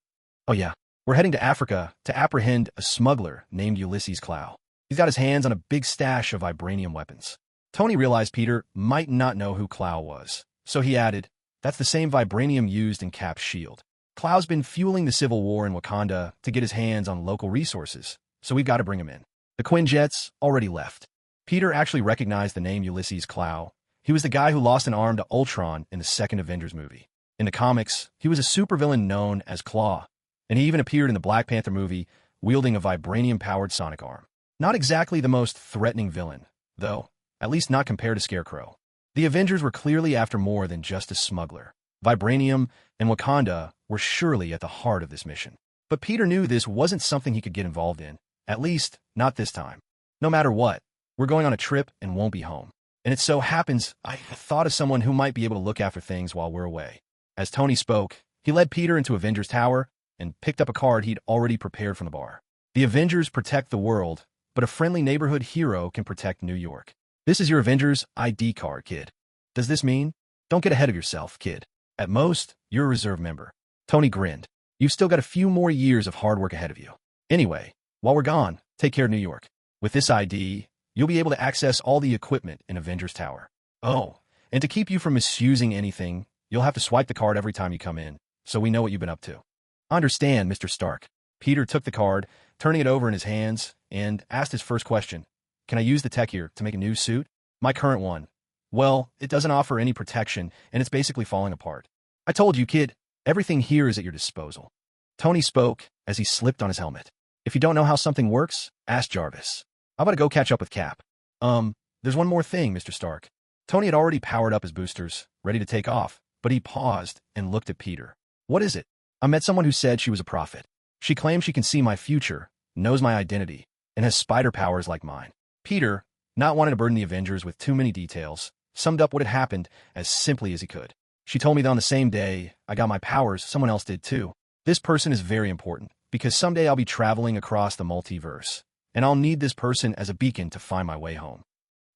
Oh yeah, we're heading to Africa to apprehend a smuggler named Ulysses Clow. He's got his hands on a big stash of vibranium weapons. Tony realized Peter might not know who Clow was, so he added, that's the same vibranium used in Cap's shield. Clow's been fueling the civil war in Wakanda to get his hands on local resources, so we've got to bring him in. The Quinjets already left. Peter actually recognized the name Ulysses Clow. He was the guy who lost an arm to Ultron in the second Avengers movie. In the comics, he was a supervillain known as Claw, and he even appeared in the Black Panther movie wielding a vibranium-powered sonic arm. Not exactly the most threatening villain, though, at least not compared to Scarecrow. The Avengers were clearly after more than just a smuggler. Vibranium and Wakanda were surely at the heart of this mission. But Peter knew this wasn't something he could get involved in, at least not this time. No matter what, we're going on a trip and won't be home. And it so happens I thought of someone who might be able to look after things while we're away. As Tony spoke, he led Peter into Avengers Tower and picked up a card he'd already prepared from the bar. The Avengers protect the world, but a friendly neighborhood hero can protect New York. This is your Avengers ID card, kid. Does this mean? Don't get ahead of yourself, kid. At most, you're a reserve member. Tony grinned. You've still got a few more years of hard work ahead of you. Anyway, while we're gone, take care of New York. With this ID, you'll be able to access all the equipment in Avengers Tower. Oh, and to keep you from misusing anything, you'll have to swipe the card every time you come in, so we know what you've been up to. Understand, Mr. Stark. Peter took the card, turning it over in his hands, and asked his first question. Can I use the tech here to make a new suit? My current one. Well, it doesn't offer any protection, and it's basically falling apart. I told you, kid, everything here is at your disposal. Tony spoke as he slipped on his helmet. If you don't know how something works, ask Jarvis. How about I go catch up with Cap? There's one more thing, Mr. Stark. Tony had already powered up his boosters, ready to take off, but he paused and looked at Peter. What is it? I met someone who said she was a prophet. She claims she can see my future, knows my identity, and has spider powers like mine. Peter, not wanting to burden the Avengers with too many details, summed up what had happened as simply as he could. She told me that on the same day I got my powers, someone else did too. This person is very important, because someday I'll be traveling across the multiverse, and I'll need this person as a beacon to find my way home.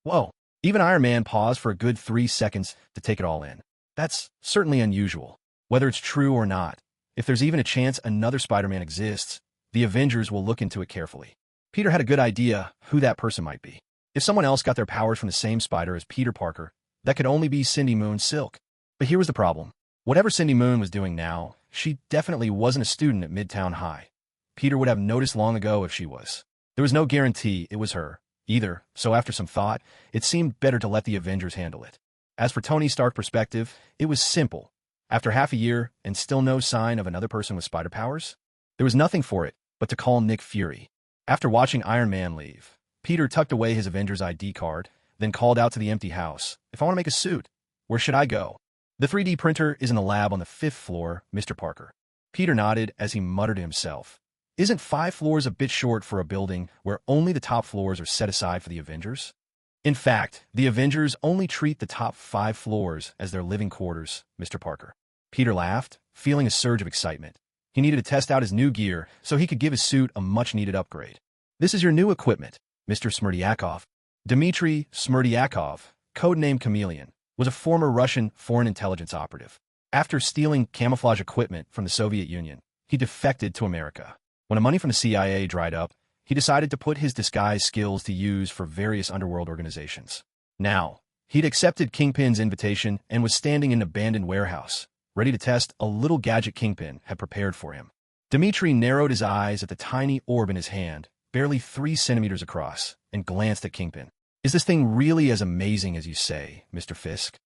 Whoa. Even Iron Man paused for a good 3 seconds to take it all in. That's certainly unusual. Whether it's true or not, if there's even a chance another Spider-Man exists, the Avengers will look into it carefully. Peter had a good idea who that person might be. If someone else got their powers from the same spider as Peter Parker, that could only be Cindy Moon Silk. But here was the problem. Whatever Cindy Moon was doing now, she definitely wasn't a student at Midtown High. Peter would have noticed long ago if she was. There was no guarantee it was her, either, so after some thought, it seemed better to let the Avengers handle it. As for Tony Stark's perspective, it was simple. After half a year and still no sign of another person with spider powers, there was nothing for it but to call Nick Fury. After watching Iron Man leave, Peter tucked away his Avengers ID card, then called out to the empty house. If I want to make a suit, where should I go? The 3D printer is in the lab on the 5th floor, Mr. Parker. Peter nodded as he muttered to himself. Isn't 5 floors a bit short for a building where only the top floors are set aside for the Avengers? In fact, the Avengers only treat the top 5 floors as their living quarters, Mr. Parker. Peter laughed, feeling a surge of excitement. He needed to test out his new gear so he could give his suit a much-needed upgrade. This is your new equipment, Mr. Smerdyakov. Dmitry Smerdyakov, codenamed Chameleon, was a former Russian foreign intelligence operative. After stealing camouflage equipment from the Soviet Union, he defected to America. When the money from the CIA dried up, he decided to put his disguise skills to use for various underworld organizations. Now, he'd accepted Kingpin's invitation and was standing in an abandoned warehouse, ready to test a little gadget Kingpin had prepared for him. Dmitry narrowed his eyes at the tiny orb in his hand, barely 3 centimeters across, and glanced at Kingpin. Is this thing really as amazing as you say, Mr. Fisk?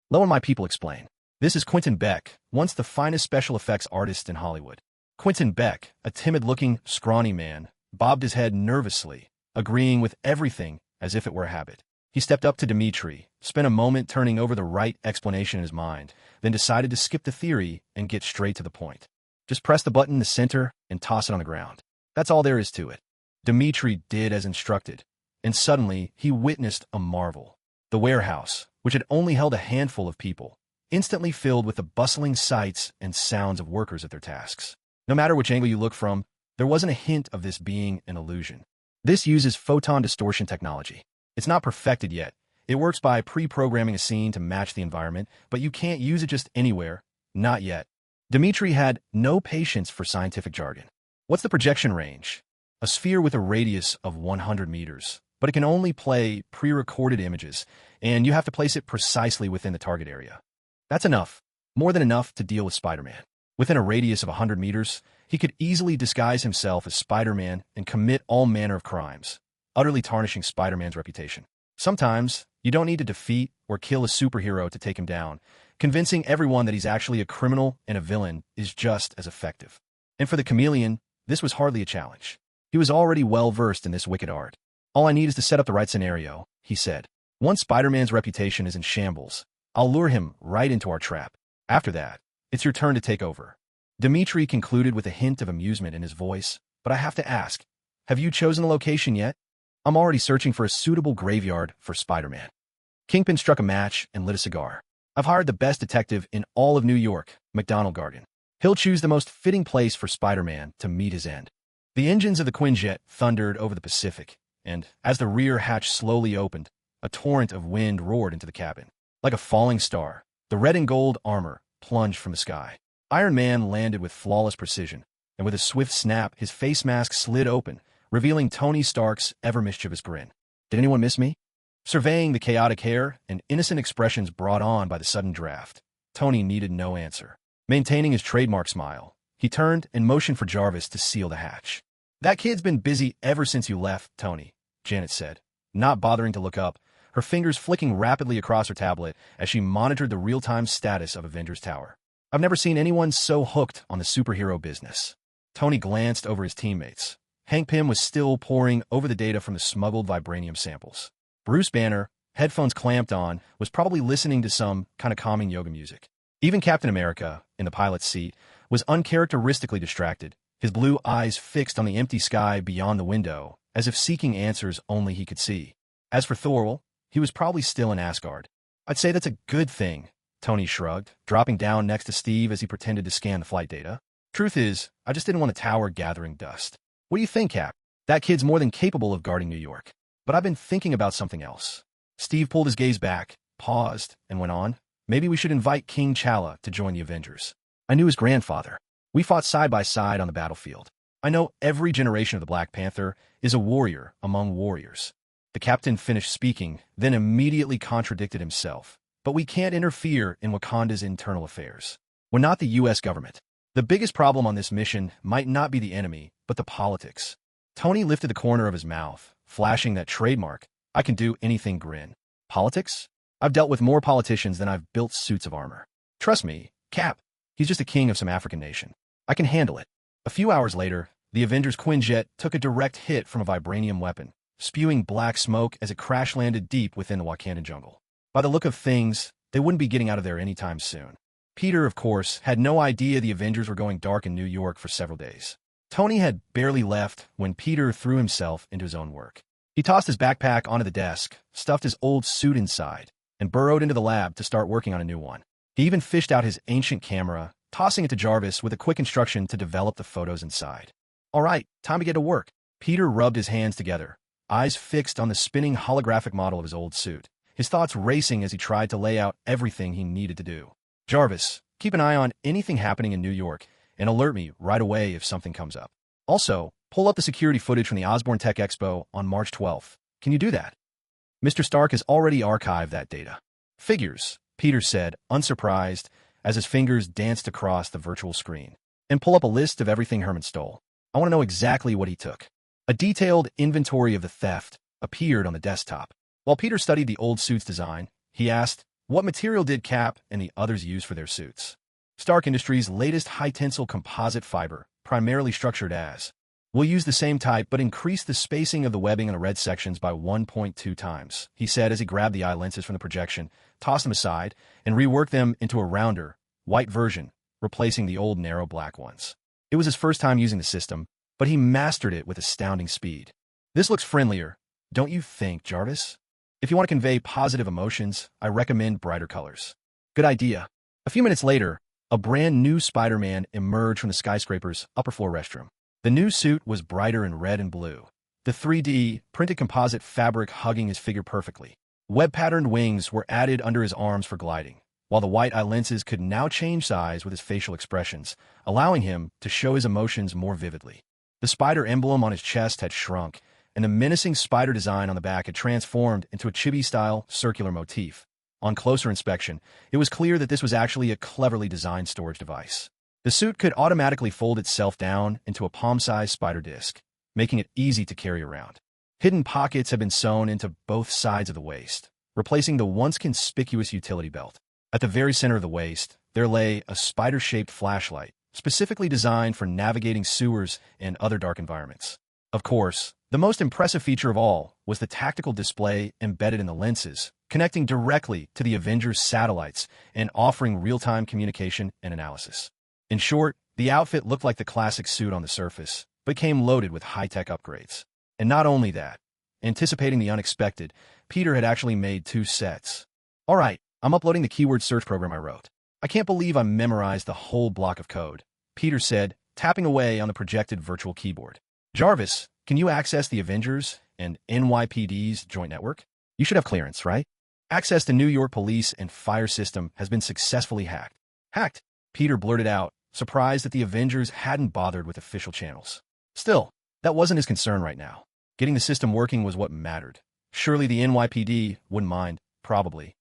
Let one of my people explain. This is Quentin Beck, once the finest special effects artist in Hollywood. Quentin Beck, a timid-looking, scrawny man, bobbed his head nervously, agreeing with everything as if it were a habit. He stepped up to Dmitry, spent a moment turning over the right explanation in his mind, then decided to skip the theory and get straight to the point. Just press the button in the center and toss it on the ground. That's all there is to it. Dmitry did as instructed, and suddenly he witnessed a marvel. The warehouse, which had only held a handful of people, instantly filled with the bustling sights and sounds of workers at their tasks. No matter which angle you look from, there wasn't a hint of this being an illusion. This uses photon distortion technology. It's not perfected yet. It works by pre-programming a scene to match the environment, but you can't use it just anywhere. Not yet. Dmitry had no patience for scientific jargon. What's the projection range? A sphere with a radius of 100 meters, but it can only play pre-recorded images, and you have to place it precisely within the target area. That's enough. More than enough to deal with Spider-Man. Within a radius of 100 meters, he could easily disguise himself as Spider-Man and commit all manner of crimes, utterly tarnishing Spider-Man's reputation. Sometimes, you don't need to defeat or kill a superhero to take him down. Convincing everyone that he's actually a criminal and a villain is just as effective. And for the Chameleon, this was hardly a challenge. He was already well-versed in this wicked art. All I need is to set up the right scenario, he said. Once Spider-Man's reputation is in shambles, I'll lure him right into our trap. After that, it's your turn to take over. Dmitry concluded with a hint of amusement in his voice, but I have to ask, have you chosen a location yet? I'm already searching for a suitable graveyard for Spider-Man. Kingpin struck a match and lit a cigar. I've hired the best detective in all of New York, McDonald Gargan. He'll choose the most fitting place for Spider-Man to meet his end. The engines of the Quinjet thundered over the Pacific, and as the rear hatch slowly opened, a torrent of wind roared into the cabin. Like a falling star, the red and gold armor plunged from the sky. Iron Man landed with flawless precision, and with a swift snap, his face mask slid open, revealing Tony Stark's ever-mischievous grin. Did anyone miss me? Surveying the chaotic hair and innocent expressions brought on by the sudden draft, Tony needed no answer. Maintaining his trademark smile, he turned and motioned for Jarvis to seal the hatch. That kid's been busy ever since you left, Tony, Janet said, not bothering to look up, her fingers flicking rapidly across her tablet as she monitored the real-time status of Avengers Tower. I've never seen anyone so hooked on the superhero business. Tony glanced over his teammates. Hank Pym was still poring over the data from the smuggled vibranium samples. Bruce Banner, headphones clamped on, was probably listening to some kind of calming yoga music. Even Captain America, in the pilot's seat, was uncharacteristically distracted, his blue eyes fixed on the empty sky beyond the window, as if seeking answers only he could see. As for Thor, he was probably still in Asgard. I'd say that's a good thing, Tony shrugged, dropping down next to Steve as he pretended to scan the flight data. Truth is, I just didn't want a tower gathering dust. What do you think, Cap? That kid's more than capable of guarding New York. But I've been thinking about something else. Steve pulled his gaze back, paused, and went on. Maybe we should invite King T'Challa to join the Avengers. I knew his grandfather. We fought side by side on the battlefield. I know every generation of the Black Panther is a warrior among warriors. The captain finished speaking, then immediately contradicted himself. But we can't interfere in Wakanda's internal affairs. We're not the U.S. government. The biggest problem on this mission might not be the enemy, but the politics. Tony lifted the corner of his mouth, flashing that trademark, I can do anything grin. Politics? I've dealt with more politicians than I've built suits of armor. Trust me, Cap. He's just a king of some African nation. I can handle it. A few hours later, the Avengers Quinjet took a direct hit from a vibranium weapon, spewing black smoke as it crash-landed deep within the Wakandan jungle. By the look of things, they wouldn't be getting out of there anytime soon. Peter, of course, had no idea the Avengers were going dark in New York for several days. Tony had barely left when Peter threw himself into his own work. He tossed his backpack onto the desk, stuffed his old suit inside, and burrowed into the lab to start working on a new one. He even fished out his ancient camera, tossing it to Jarvis with a quick instruction to develop the photos inside. All right, time to get to work. Peter rubbed his hands together, eyes fixed on the spinning holographic model of his old suit, his thoughts racing as he tried to lay out everything he needed to do. Jarvis, keep an eye on anything happening in New York and alert me right away if something comes up. Also, pull up the security footage from the Osborne Tech Expo on March 12th. Can you do that? Mr. Stark has already archived that data. Figures, Peter said, unsurprised, as his fingers danced across the virtual screen. And pull up a list of everything Herman stole. I want to know exactly what he took. A detailed inventory of the theft appeared on the desktop. While Peter studied the old suit's design, he asked, what material did Cap and the others use for their suits? Stark Industries' latest high-tensile composite fiber, primarily structured as. We'll use the same type but increase the spacing of the webbing on the red sections by 1.2 times, he said as he grabbed the eye lenses from the projection, tossed them aside, and reworked them into a rounder, white version, replacing the old narrow black ones. It was his first time using the system, but he mastered it with astounding speed. This looks friendlier, don't you think, Jarvis? If you want to convey positive emotions, I recommend brighter colors. Good idea. A few minutes later, a brand new Spider-Man emerged from the skyscraper's upper floor restroom. The new suit was brighter in red and blue, the 3D printed composite fabric hugging his figure perfectly. Web-patterned wings were added under his arms for gliding, while the white eye lenses could now change size with his facial expressions, allowing him to show his emotions more vividly. The spider emblem on his chest had shrunk, and the menacing spider design on the back had transformed into a chibi-style circular motif. On closer inspection, it was clear that this was actually a cleverly designed storage device. The suit could automatically fold itself down into a palm-sized spider disc, making it easy to carry around. Hidden pockets had been sewn into both sides of the waist, replacing the once conspicuous utility belt. At the very center of the waist, there lay a spider-shaped flashlight, specifically designed for navigating sewers and other dark environments. Of course, the most impressive feature of all was the tactical display embedded in the lenses, connecting directly to the Avengers' satellites and offering real-time communication and analysis. In short, the outfit looked like the classic suit on the surface, but came loaded with high-tech upgrades. And not only that, anticipating the unexpected, Peter had actually made 2 sets. All right, I'm uploading the keyword search program I wrote. I can't believe I memorized the whole block of code, Peter said, tapping away on the projected virtual keyboard. Jarvis, can you access the Avengers and NYPD's joint network? You should have clearance, right? Access to New York police and fire system has been successfully hacked. Hacked? Peter blurted out, surprised that the Avengers hadn't bothered with official channels. Still, that wasn't his concern right now. Getting the system working was what mattered. Surely the NYPD wouldn't mind, probably.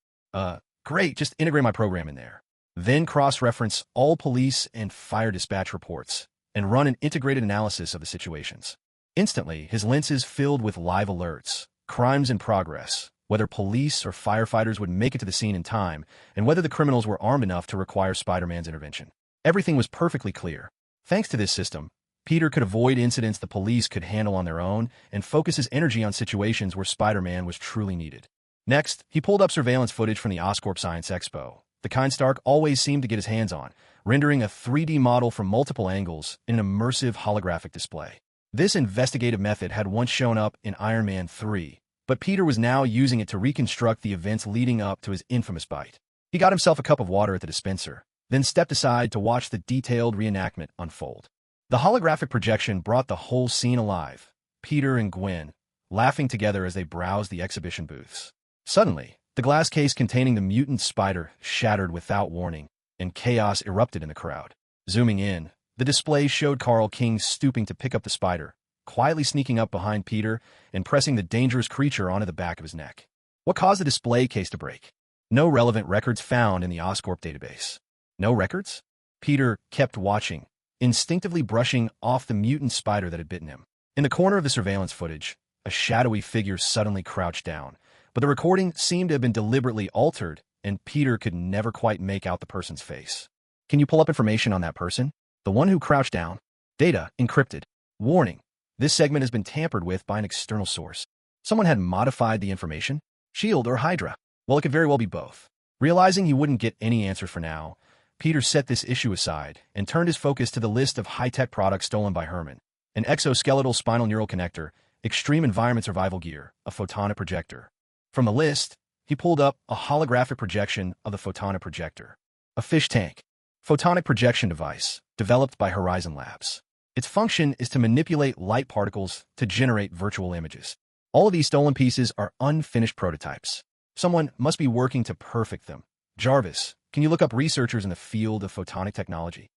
Great, just integrate my program in there. Then cross-reference all police and fire dispatch reports and run an integrated analysis of the situations. Instantly, his lenses filled with live alerts, crimes in progress, whether police or firefighters would make it to the scene in time, and whether the criminals were armed enough to require Spider-Man's intervention. Everything was perfectly clear. Thanks to this system, Peter could avoid incidents the police could handle on their own and focus his energy on situations where Spider-Man was truly needed. Next, he pulled up surveillance footage from the Oscorp Science Expo, the kind Stark always seemed to get his hands on, rendering a 3D model from multiple angles in an immersive holographic display. This investigative method had once shown up in Iron Man 3, but Peter was now using it to reconstruct the events leading up to his infamous bite. He got himself a cup of water at the dispenser, then stepped aside to watch the detailed reenactment unfold. The holographic projection brought the whole scene alive, Peter and Gwen laughing together as they browsed the exhibition booths. Suddenly, the glass case containing the mutant spider shattered without warning, and chaos erupted in the crowd. Zooming in, the display showed Carl King stooping to pick up the spider, quietly sneaking up behind Peter and pressing the dangerous creature onto the back of his neck. What caused the display case to break? No relevant records found in the Oscorp database. No records? Peter kept watching, instinctively brushing off the mutant spider that had bitten him. In the corner of the surveillance footage, a shadowy figure suddenly crouched down, but the recording seemed to have been deliberately altered, and Peter could never quite make out the person's face. Can you pull up information on that person? The one who crouched down? Data encrypted. Warning. This segment has been tampered with by an external source. Someone had modified the information? SHIELD or Hydra? Well, it could very well be both. Realizing he wouldn't get any answer for now, Peter set this issue aside and turned his focus to the list of high-tech products stolen by Herman: an exoskeletal spinal neural connector, extreme environment survival gear, a photonic projector. From the list, he pulled up a holographic projection of the photonic projector. A fish tank. Photonic projection device, developed by Horizon Labs. Its function is to manipulate light particles to generate virtual images. All of these stolen pieces are unfinished prototypes. Someone must be working to perfect them. Jarvis, can you look up researchers in the field of photonic technology?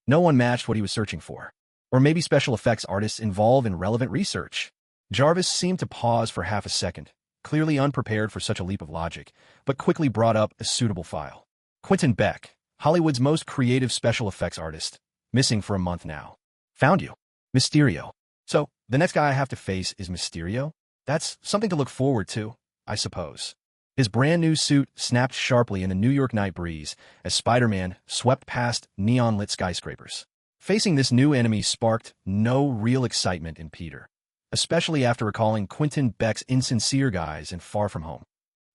No one matched what he was searching for. Or maybe special effects artists involved in relevant research. Jarvis seemed to pause for half a second, clearly unprepared for such a leap of logic, but quickly brought up a suitable file. Quentin Beck, Hollywood's most creative special effects artist, missing for a month now. Found you. Mysterio. So, the next guy I have to face is Mysterio? That's something to look forward to, I suppose. His brand new suit snapped sharply in the New York night breeze as Spider-Man swept past neon-lit skyscrapers. Facing this new enemy sparked no real excitement in Peter, especially after recalling Quentin Beck's insincere guise in Far From Home.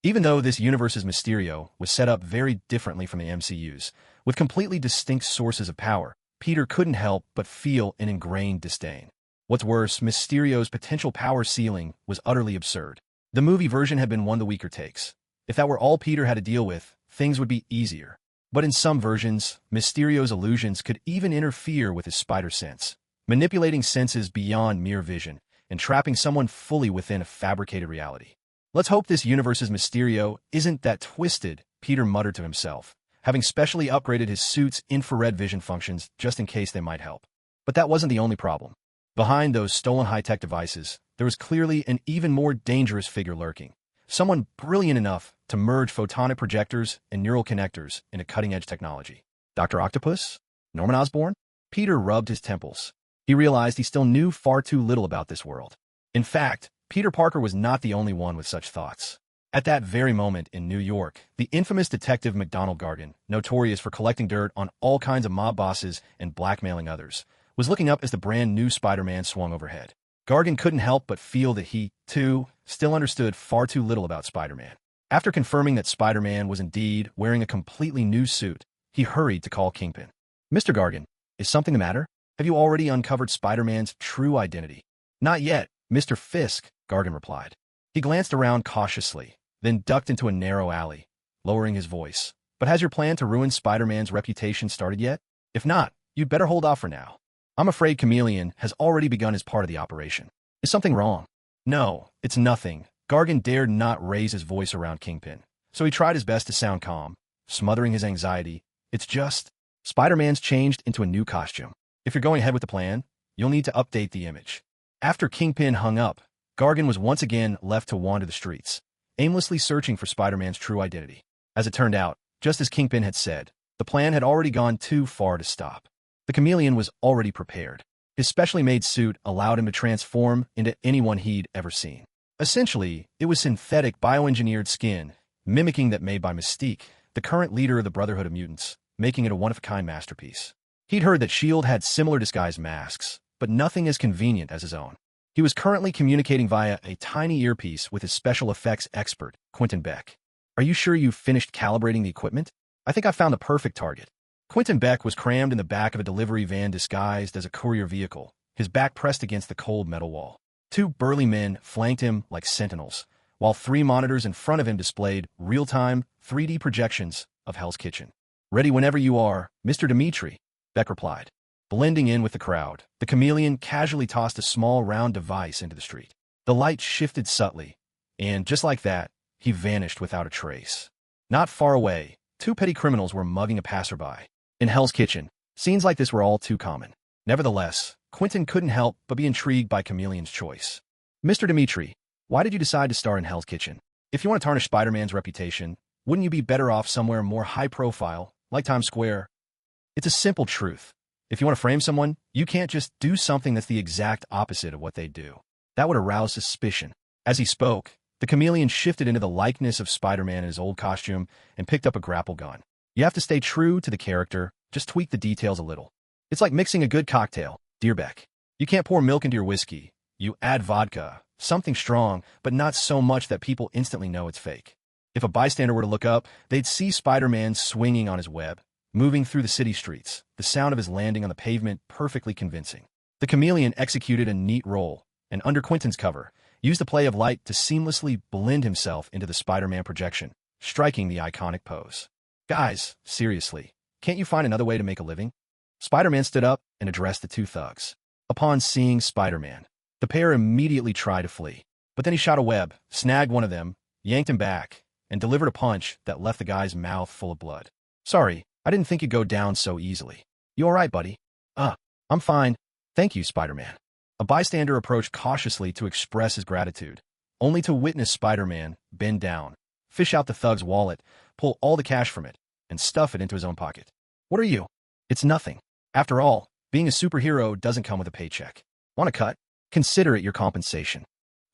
Even though this universe's Mysterio was set up very differently from the MCU's, with completely distinct sources of power, Peter couldn't help but feel an ingrained disdain. What's worse, Mysterio's potential power ceiling was utterly absurd. The movie version had been one of the weaker takes. If that were all Peter had to deal with, things would be easier. But in some versions, Mysterio's illusions could even interfere with his spider sense, manipulating senses beyond mere vision and trapping someone fully within a fabricated reality. Let's hope this universe's Mysterio isn't that twisted, Peter muttered to himself, having specially upgraded his suit's infrared vision functions just in case they might help. But that wasn't the only problem. Behind those stolen high-tech devices, there was clearly an even more dangerous figure lurking. Someone brilliant enough to merge photonic projectors and neural connectors into cutting-edge technology. Dr. Octopus? Norman Osborn? Peter rubbed his temples. He realized he still knew far too little about this world. In fact, Peter Parker was not the only one with such thoughts. At that very moment in New York, the infamous detective McDonald Gargan, notorious for collecting dirt on all kinds of mob bosses and blackmailing others, was looking up as the brand new Spider-Man swung overhead. Gargan couldn't help but feel that he, too, still understood far too little about Spider-Man. After confirming that Spider-Man was indeed wearing a completely new suit, he hurried to call Kingpin. Mr. Gargan, is something the matter? Have you already uncovered Spider-Man's true identity? Not yet, Mr. Fisk, Gargan replied. He glanced around cautiously, then ducked into a narrow alley, lowering his voice. But has your plan to ruin Spider-Man's reputation started yet? If not, you'd better hold off for now. I'm afraid Chameleon has already begun his part of the operation. Is something wrong? No, it's nothing. Gargan dared not raise his voice around Kingpin, so he tried his best to sound calm, smothering his anxiety. It's just, Spider-Man's changed into a new costume. If you're going ahead with the plan, you'll need to update the image. After Kingpin hung up, Gargan was once again left to wander the streets, aimlessly searching for Spider-Man's true identity. As it turned out, just as Kingpin had said, the plan had already gone too far to stop. The chameleon was already prepared. His specially made suit allowed him to transform into anyone he'd ever seen. Essentially, it was synthetic bioengineered skin, mimicking that made by Mystique, the current leader of the Brotherhood of Mutants, making it a one-of-a-kind masterpiece. He'd heard that S.H.I.E.L.D. had similar disguise masks, but nothing as convenient as his own. He was currently communicating via a tiny earpiece with his special effects expert, Quentin Beck. "Are you sure you've finished calibrating the equipment? I think I found the perfect target." Quentin Beck was crammed in the back of a delivery van disguised as a courier vehicle, his back pressed against the cold metal wall. Two burly men flanked him like sentinels, while three monitors in front of him displayed real-time 3D projections of Hell's Kitchen. "Ready whenever you are, Mr. Dimitri," Beck replied. Blending in with the crowd, the chameleon casually tossed a small round device into the street. The light shifted subtly, and just like that, he vanished without a trace. Not far away, two petty criminals were mugging a passerby. In Hell's Kitchen, scenes like this were all too common. Nevertheless, Quentin couldn't help but be intrigued by Chameleon's choice. "Mr. Dimitri, why did you decide to star in Hell's Kitchen? If you want to tarnish Spider-Man's reputation, wouldn't you be better off somewhere more high-profile, like Times Square?" It's a simple truth. If you want to frame someone, you can't just do something that's the exact opposite of what they do. That would arouse suspicion. As he spoke, the chameleon shifted into the likeness of Spider-Man in his old costume and picked up a grapple gun. You have to stay true to the character, just tweak the details a little. It's like mixing a good cocktail, dear Beck. You can't pour milk into your whiskey. You add vodka, something strong, but not so much that people instantly know it's fake. If a bystander were to look up, they'd see Spider-Man swinging on his web, moving through the city streets, the sound of his landing on the pavement perfectly convincing. The chameleon executed a neat role, and under Quentin's cover, used the play of light to seamlessly blend himself into the Spider-Man projection, striking the iconic pose. "Guys, seriously, can't you find another way to make a living?" Spider-Man stood up and addressed the two thugs. Upon seeing Spider-Man, the pair immediately tried to flee, but then he shot a web, snagged one of them, yanked him back, and delivered a punch that left the guy's mouth full of blood. "Sorry, I didn't think you'd go down so easily. You all right, buddy?" I'm fine. Thank you, Spider-Man." A bystander approached cautiously to express his gratitude, only to witness Spider-Man bend down, fish out the thug's wallet, pull all the cash from it, and stuff it into his own pocket. "What are you?" "It's nothing. After all, being a superhero doesn't come with a paycheck. Want a cut? Consider it your compensation."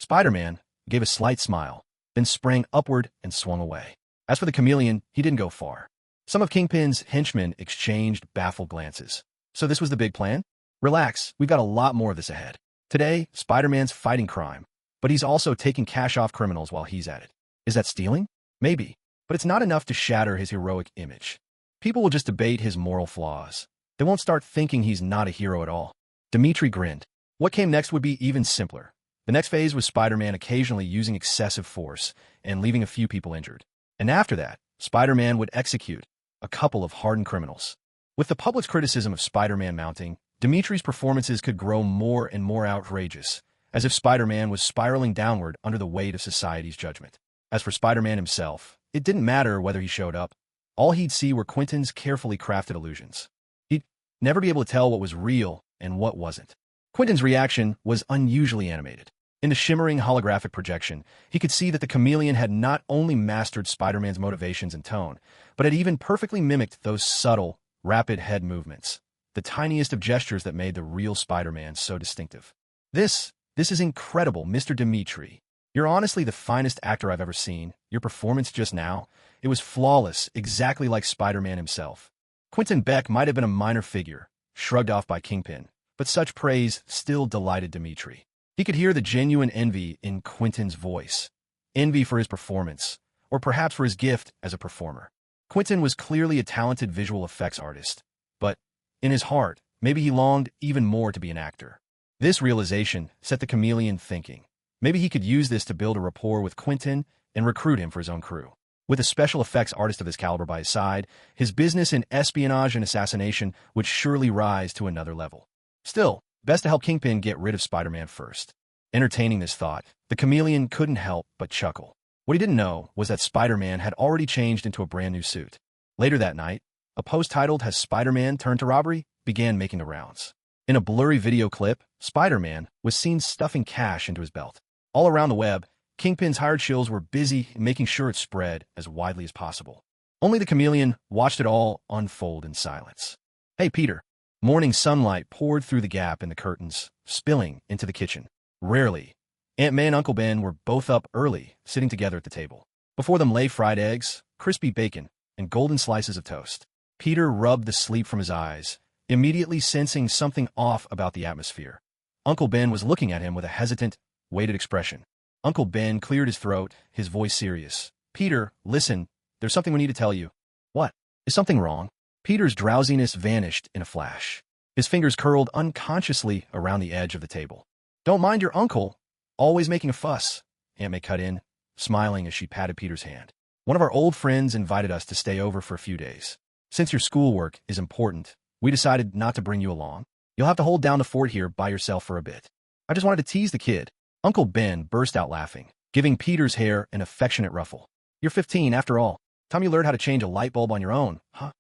Spider-Man gave a slight smile, then sprang upward and swung away. As for the chameleon, he didn't go far. Some of Kingpin's henchmen exchanged baffled glances. "So this was the big plan? Relax, we've got a lot more of this ahead. Today, Spider-Man's fighting crime, but he's also taking cash off criminals while he's at it. Is that stealing? Maybe, but it's not enough to shatter his heroic image. People will just debate his moral flaws. They won't start thinking he's not a hero at all." Dimitri grinned. What came next would be even simpler. The next phase was Spider-Man occasionally using excessive force and leaving a few people injured. And after that, Spider-Man would execute a couple of hardened criminals. With the public's criticism of Spider-Man mounting, Dimitri's performances could grow more and more outrageous, as if Spider-Man was spiraling downward under the weight of society's judgment. As for Spider-Man himself, it didn't matter whether he showed up. All he'd see were Quentin's carefully crafted illusions. He'd never be able to tell what was real and what wasn't. Quentin's reaction was unusually animated. In the shimmering holographic projection, he could see that the chameleon had not only mastered Spider-Man's motivations and tone, but had even perfectly mimicked those subtle, rapid head movements, the tiniest of gestures that made the real Spider-Man so distinctive. This is incredible, Mr. Dimitri. You're honestly the finest actor I've ever seen. Your performance just now, it was flawless, exactly like Spider-Man himself." Quentin Beck might have been a minor figure, shrugged off by Kingpin, but such praise still delighted Dimitri. He could hear the genuine envy in Quentin's voice. Envy for his performance, or perhaps for his gift as a performer. Quentin was clearly a talented visual effects artist, but in his heart, maybe he longed even more to be an actor. This realization set the chameleon thinking. Maybe he could use this to build a rapport with Quentin and recruit him for his own crew. With a special effects artist of his caliber by his side, his business in espionage and assassination would surely rise to another level. Still, best to help Kingpin get rid of Spider-Man first. Entertaining this thought, the chameleon couldn't help but chuckle. What he didn't know was that Spider-Man had already changed into a brand new suit. Later that night, a post titled "Has Spider-Man Turned to Robbery?" began making the rounds. In a blurry video clip, Spider-Man was seen stuffing cash into his belt. All around the web, Kingpin's hired shills were busy making sure it spread as widely as possible. Only the chameleon watched it all unfold in silence. "Hey, Peter." Morning sunlight poured through the gap in the curtains, spilling into the kitchen. Rarely, Aunt May and Uncle Ben were both up early, sitting together at the table. Before them lay fried eggs, crispy bacon, and golden slices of toast. Peter rubbed the sleep from his eyes, immediately sensing something off about the atmosphere. Uncle Ben was looking at him with a hesitant, weighted expression. Uncle Ben cleared his throat, his voice serious. Peter, listen, there's something we need to tell you. What? Is something wrong? Peter's drowsiness vanished in a flash. His fingers curled unconsciously around the edge of the table. Don't mind your uncle, always making a fuss, Aunt May cut in, smiling as she patted Peter's hand. One of our old friends invited us to stay over for a few days. Since your schoolwork is important, we decided not to bring you along. You'll have to hold down the fort here by yourself for a bit. I just wanted to tease the kid. Uncle Ben burst out laughing, giving Peter's hair an affectionate ruffle. You're 15, after all. Time you learned how to change a light bulb on your own, huh?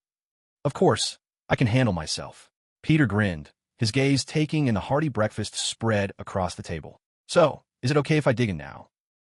Of course, I can handle myself. Peter grinned, his gaze taking in the hearty breakfast spread across the table. So, is it okay if I dig in now?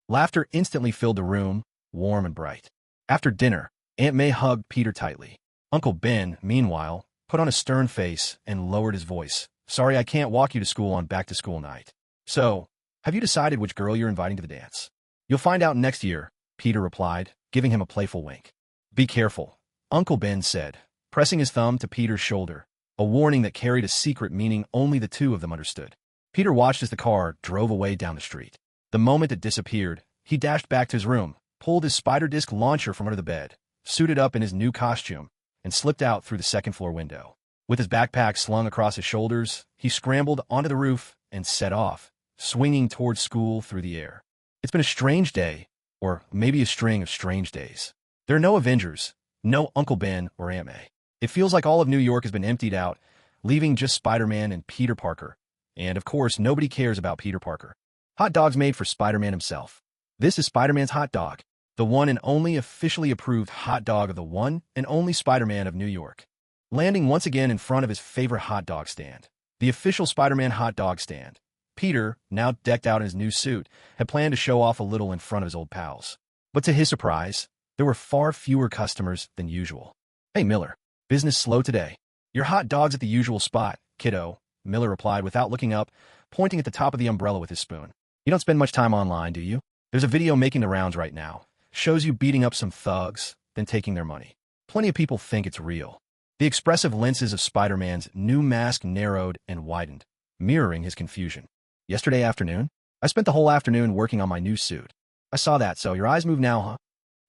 Laughter instantly filled the room, warm and bright. After dinner, Aunt May hugged Peter tightly. Uncle Ben, meanwhile, put on a stern face and lowered his voice. Sorry, I can't walk you to school on back-to-school night. So, have you decided which girl you're inviting to the dance? You'll find out next year, Peter replied, giving him a playful wink. Be careful, Uncle Ben said, pressing his thumb to Peter's shoulder, a warning that carried a secret meaning only the two of them understood. Peter watched as the car drove away down the street. The moment it disappeared, he dashed back to his room, pulled his spider disc launcher from under the bed, suited up in his new costume, and slipped out through the second-floor window. With his backpack slung across his shoulders, he scrambled onto the roof and set off, swinging towards school through the air. It's been a strange day, or maybe a string of strange days. There are no Avengers, no Uncle Ben or Aunt May. It feels like all of New York has been emptied out, leaving just Spider-Man and Peter Parker. And, of course, nobody cares about Peter Parker. Hot dogs made for Spider-Man himself. This is Spider-Man's hot dog, the one and only officially approved hot dog of the one and only Spider-Man of New York. Landing once again in front of his favorite hot dog stand, the official Spider-Man hot dog stand. Peter, now decked out in his new suit, had planned to show off a little in front of his old pals. But to his surprise, there were far fewer customers than usual. Hey, Miller, business slow today. Your hot dog's at the usual spot, kiddo, Miller replied without looking up, pointing at the top of the umbrella with his spoon. You don't spend much time online, do you? There's a video making the rounds right now. Shows you beating up some thugs, then taking their money. Plenty of people think it's real. The expressive lenses of Spider-Man's new mask narrowed and widened, mirroring his confusion. Yesterday afternoon, I spent the whole afternoon working on my new suit. I saw that, so your eyes move now, huh?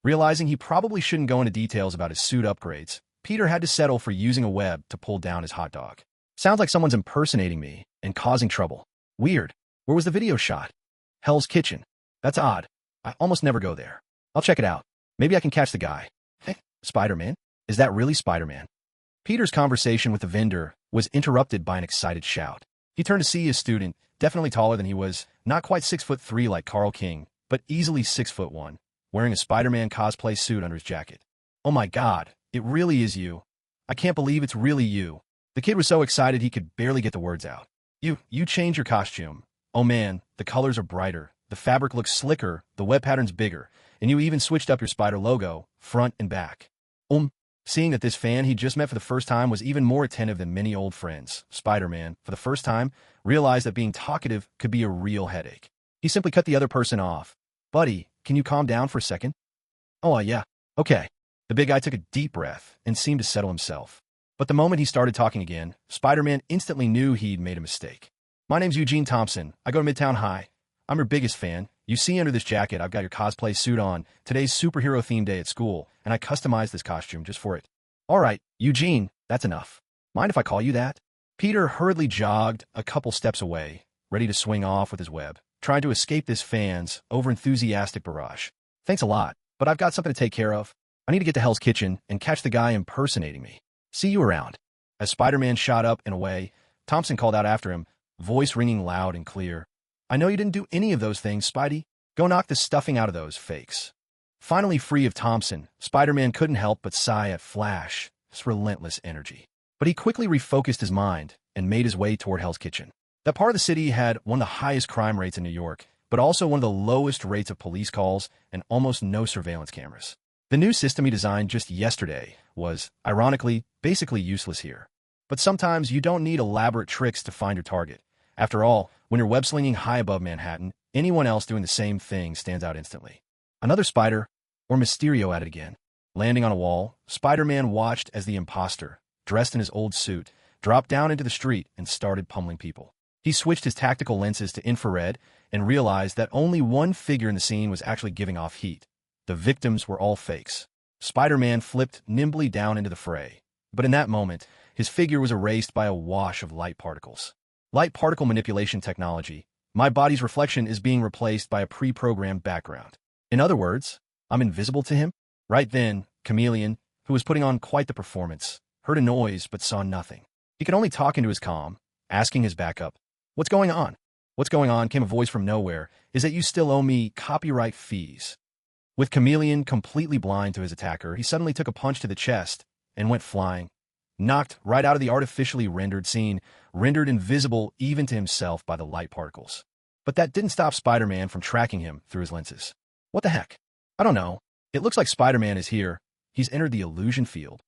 Realizing he probably shouldn't go into details about his suit upgrades, Peter had to settle for using a web to pull down his hot dog. Sounds like someone's impersonating me and causing trouble. Weird. Where was the video shot? Hell's Kitchen. That's odd. I almost never go there. I'll check it out. Maybe I can catch the guy. Hey, Spider-Man? Is that really Spider-Man? Peter's conversation with the vendor was interrupted by an excited shout. He turned to see his student, definitely taller than he was, not quite 6'3" like Carl King, but easily 6'1", wearing a Spider-Man cosplay suit under his jacket. Oh my God, it really is you. I can't believe it's really you. The kid was so excited he could barely get the words out. You changed your costume. Oh man, the colors are brighter, the fabric looks slicker, the web pattern's bigger, and you even switched up your spider logo, front and back. Seeing that this fan he just met for the first time was even more attentive than many old friends, Spider-Man, for the first time, realized that being talkative could be a real headache. He simply cut the other person off. Buddy, can you calm down for a second? Oh, yeah. Okay. The big guy took a deep breath and seemed to settle himself. But the moment he started talking again, Spider-Man instantly knew he'd made a mistake. My name's Eugene Thompson. I go to Midtown High. I'm your biggest fan. You see under this jacket, I've got your cosplay suit on. Today's superhero-themed day at school, and I customized this costume just for it. All right, Eugene, that's enough. Mind if I call you that? Peter hurriedly jogged a couple steps away, ready to swing off with his web, trying to escape this fan's over-enthusiastic barrage. Thanks a lot, but I've got something to take care of. I need to get to Hell's Kitchen and catch the guy impersonating me. See you around. As Spider-Man shot up and away, Thompson called out after him, voice ringing loud and clear. I know you didn't do any of those things, Spidey. Go knock the stuffing out of those fakes. Finally free of Thompson, Spider-Man couldn't help but sigh at Flash's relentless energy. But he quickly refocused his mind and made his way toward Hell's Kitchen. That part of the city had one of the highest crime rates in New York, but also one of the lowest rates of police calls and almost no surveillance cameras. The new system he designed just yesterday was, ironically, basically useless here. But sometimes you don't need elaborate tricks to find your target. After all, when you're web-slinging high above Manhattan, anyone else doing the same thing stands out instantly. Another spider, or Mysterio at it again. Landing on a wall, Spider-Man watched as the imposter, dressed in his old suit, dropped down into the street and started pummeling people. He switched his tactical lenses to infrared and realized that only one figure in the scene was actually giving off heat. The victims were all fakes. Spider-Man flipped nimbly down into the fray, but in that moment, his figure was erased by a wash of light particles. Light particle manipulation technology. My body's reflection is being replaced by a pre-programmed background. In other words, I'm invisible to him? Right then, Chameleon, who was putting on quite the performance, heard a noise but saw nothing. He could only talk into his comm, asking his backup, "What's going on?" "What's going on?" came a voice from nowhere, "is that you still owe me copyright fees." With Chameleon completely blind to his attacker, he suddenly took a punch to the chest and went flying, knocked right out of the artificially rendered scene, rendered invisible even to himself by the light particles. But that didn't stop Spider-Man from tracking him through his lenses. What the heck? I don't know. It looks like Spider-Man is here. He's entered the illusion field.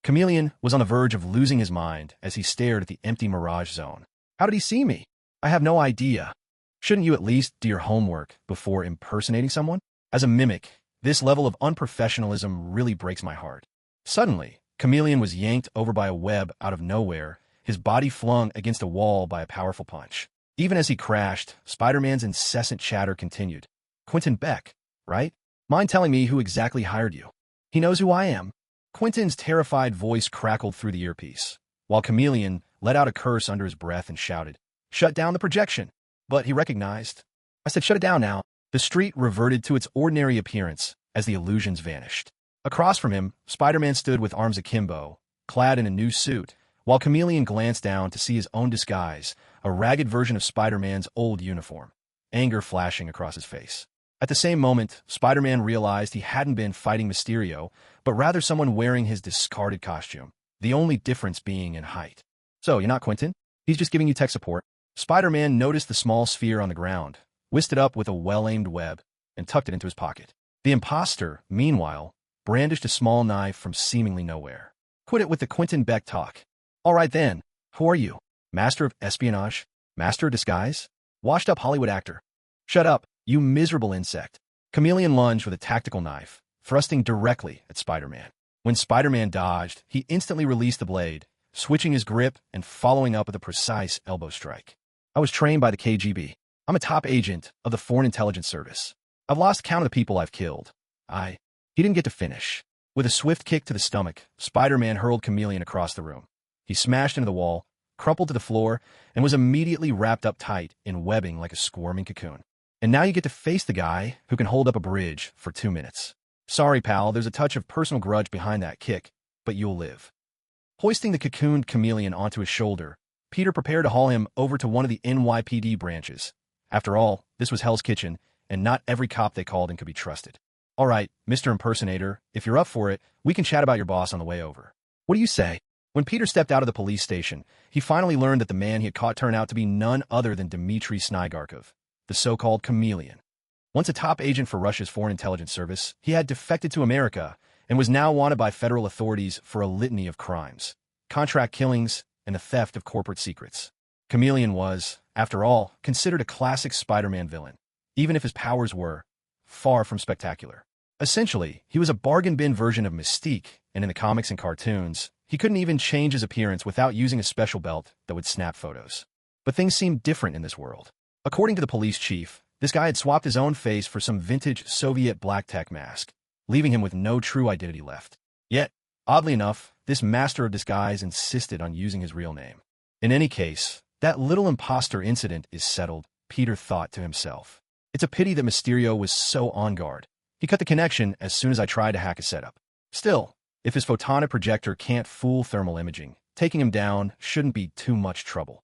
Chameleon was on the verge of losing his mind as he stared at the empty mirage zone. How did he see me? I have no idea. Shouldn't you at least do your homework before impersonating someone? As a mimic, this level of unprofessionalism really breaks my heart. Suddenly, Chameleon was yanked over by a web out of nowhere, his body flung against a wall by a powerful punch. Even as he crashed, Spider-Man's incessant chatter continued. "Quentin Beck, right? Mind telling me who exactly hired you?" "He knows who I am." Quentin's terrified voice crackled through the earpiece, while Chameleon let out a curse under his breath and shouted, "Shut down the projection!" But he recognized. "I said shut it down now." The street reverted to its ordinary appearance as the illusions vanished. Across from him, Spider-Man stood with arms akimbo, clad in a new suit, while Chameleon glanced down to see his own disguise, a ragged version of Spider-Man's old uniform, anger flashing across his face. At the same moment, Spider-Man realized he hadn't been fighting Mysterio, but rather someone wearing his discarded costume, the only difference being in height. "So, you're not Quentin? He's just giving you tech support." Spider-Man noticed the small sphere on the ground, whisked it up with a well-aimed web, and tucked it into his pocket. The imposter, meanwhile, brandished a small knife from seemingly nowhere. "Quit it with the Quentin Beck talk." "All right then, who are you? Master of espionage? Master of disguise? Washed-up Hollywood actor?" "Shut up, you miserable insect." Chameleon lunged with a tactical knife, thrusting directly at Spider-Man. When Spider-Man dodged, he instantly released the blade, switching his grip and following up with a precise elbow strike. "I was trained by the KGB. I'm a top agent of the Foreign Intelligence Service. I've lost count of the people I've killed." He didn't get to finish. With a swift kick to the stomach, Spider-Man hurled Chameleon across the room. He smashed into the wall, crumpled to the floor, and was immediately wrapped up tight in webbing like a squirming cocoon. "And now you get to face the guy who can hold up a bridge for 2 minutes. Sorry, pal, there's a touch of personal grudge behind that kick, but you'll live." Hoisting the cocooned Chameleon onto his shoulder, Peter prepared to haul him over to one of the NYPD branches. After all, this was Hell's Kitchen, and not every cop they called in could be trusted. "All right, Mr. Impersonator, if you're up for it, we can chat about your boss on the way over." "What do you say?" When Peter stepped out of the police station, he finally learned that the man he had caught turned out to be none other than Dmitry Snygarkov, the so-called Chameleon. Once a top agent for Russia's Foreign Intelligence Service, he had defected to America and was now wanted by federal authorities for a litany of crimes, contract killings, and the theft of corporate secrets. Chameleon was, after all, considered a classic Spider-Man villain, even if his powers were far from spectacular. Essentially, he was a bargain bin version of Mystique, and in the comics and cartoons, he couldn't even change his appearance without using a special belt that would snap photos. But things seemed different in this world. According to the police chief, this guy had swapped his own face for some vintage Soviet black tech mask, leaving him with no true identity left. Yet, oddly enough, this master of disguise insisted on using his real name. In any case, that little imposter incident is settled, Peter thought to himself. It's a pity that Mysterio was so on guard. He cut the connection as soon as I tried to hack his setup. Still, if his photonic projector can't fool thermal imaging, taking him down shouldn't be too much trouble.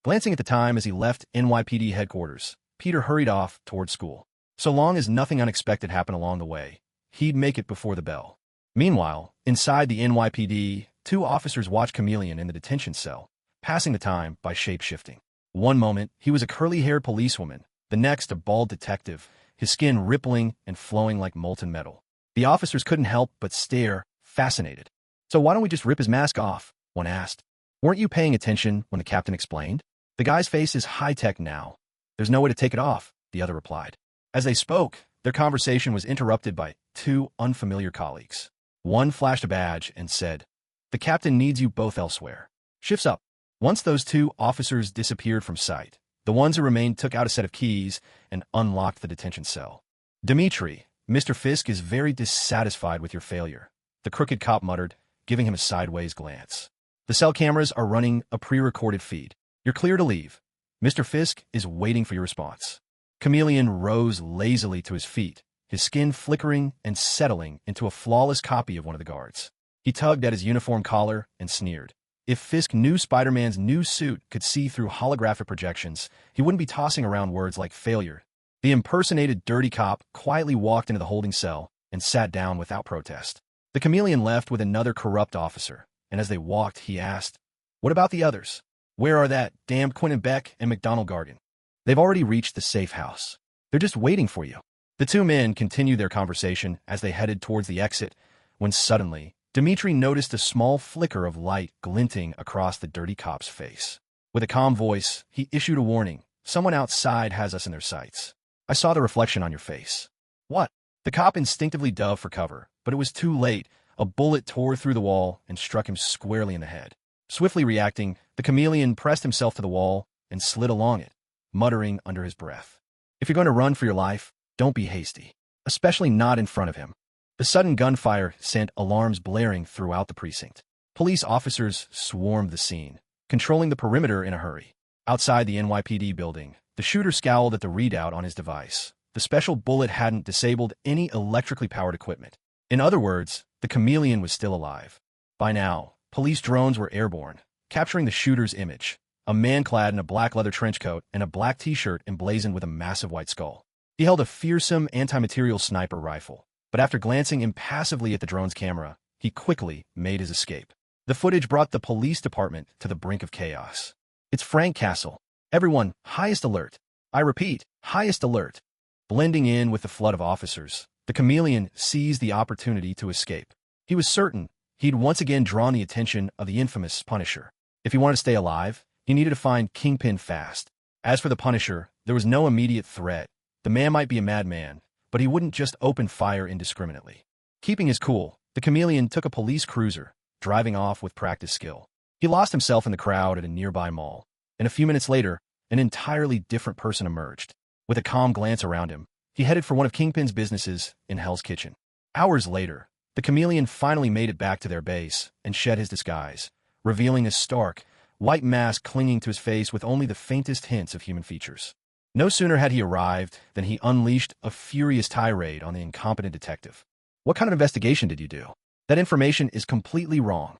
Glancing at the time as he left NYPD headquarters, Peter hurried off toward school. So long as nothing unexpected happened along the way, he'd make it before the bell. Meanwhile, inside the NYPD, 2 officers watched Chameleon in the detention cell, passing the time by shape-shifting. One moment, he was a curly-haired policewoman, the next a bald detective, his skin rippling and flowing like molten metal. The officers couldn't help but stare, fascinated. "So why don't we just rip his mask off?" one asked. "Weren't you paying attention when the captain explained? The guy's face is high-tech now. There's no way to take it off," the other replied. As they spoke, their conversation was interrupted by 2 unfamiliar colleagues. One flashed a badge and said, "The captain needs you both elsewhere." "Shifts up." Once those two officers disappeared from sight, the ones who remained took out a set of keys and unlocked the detention cell. Dimitri, Mr. Fisk is very dissatisfied with your failure, the crooked cop muttered, giving him a sideways glance. The cell cameras are running a pre-recorded feed. You're clear to leave. Mr. Fisk is waiting for your response. Chameleon rose lazily to his feet, his skin flickering and settling into a flawless copy of one of the guards. He tugged at his uniform collar and sneered. If Fisk knew Spider-Man's new suit could see through holographic projections, he wouldn't be tossing around words like failure. The impersonated dirty cop quietly walked into the holding cell and sat down without protest. The Chameleon left with another corrupt officer, and as they walked, he asked, "What about the others? Where are that damned Quentin Beck and McDonald Gargan? They've already reached the safe house. They're just waiting for you." The two men continued their conversation as they headed towards the exit, when suddenly, Dimitri noticed a small flicker of light glinting across the dirty cop's face. With a calm voice, he issued a warning. "Someone outside has us in their sights. I saw the reflection on your face." "What?" The cop instinctively dove for cover, but it was too late. A bullet tore through the wall and struck him squarely in the head. Swiftly reacting, the Chameleon pressed himself to the wall and slid along it, muttering under his breath, "If you're going to run for your life, don't be hasty, especially not in front of him." The sudden gunfire sent alarms blaring throughout the precinct. Police officers swarmed the scene, controlling the perimeter in a hurry. Outside the NYPD building, the shooter scowled at the readout on his device. The special bullet hadn't disabled any electrically powered equipment. In other words, the Chameleon was still alive. By now, police drones were airborne, capturing the shooter's image, a man clad in a black leather trench coat and a black t-shirt emblazoned with a massive white skull. He held a fearsome anti-material sniper rifle, but after glancing impassively at the drone's camera, he quickly made his escape. The footage brought the police department to the brink of chaos. "It's Frank Castle. Everyone, highest alert. I repeat, highest alert." Blending in with the flood of officers, the Chameleon seized the opportunity to escape. He was certain he'd once again drawn the attention of the infamous Punisher. If he wanted to stay alive, he needed to find Kingpin fast. As for the Punisher, there was no immediate threat. The man might be a madman, but he wouldn't just open fire indiscriminately. Keeping his cool, the Chameleon took a police cruiser, driving off with practiced skill. He lost himself in the crowd at a nearby mall, and a few minutes later, an entirely different person emerged. With a calm glance around him, he headed for one of Kingpin's businesses in Hell's Kitchen. Hours later, the Chameleon finally made it back to their base and shed his disguise, revealing a stark, white mask clinging to his face with only the faintest hints of human features. No sooner had he arrived than he unleashed a furious tirade on the incompetent detective. "What kind of investigation did you do? That information is completely wrong.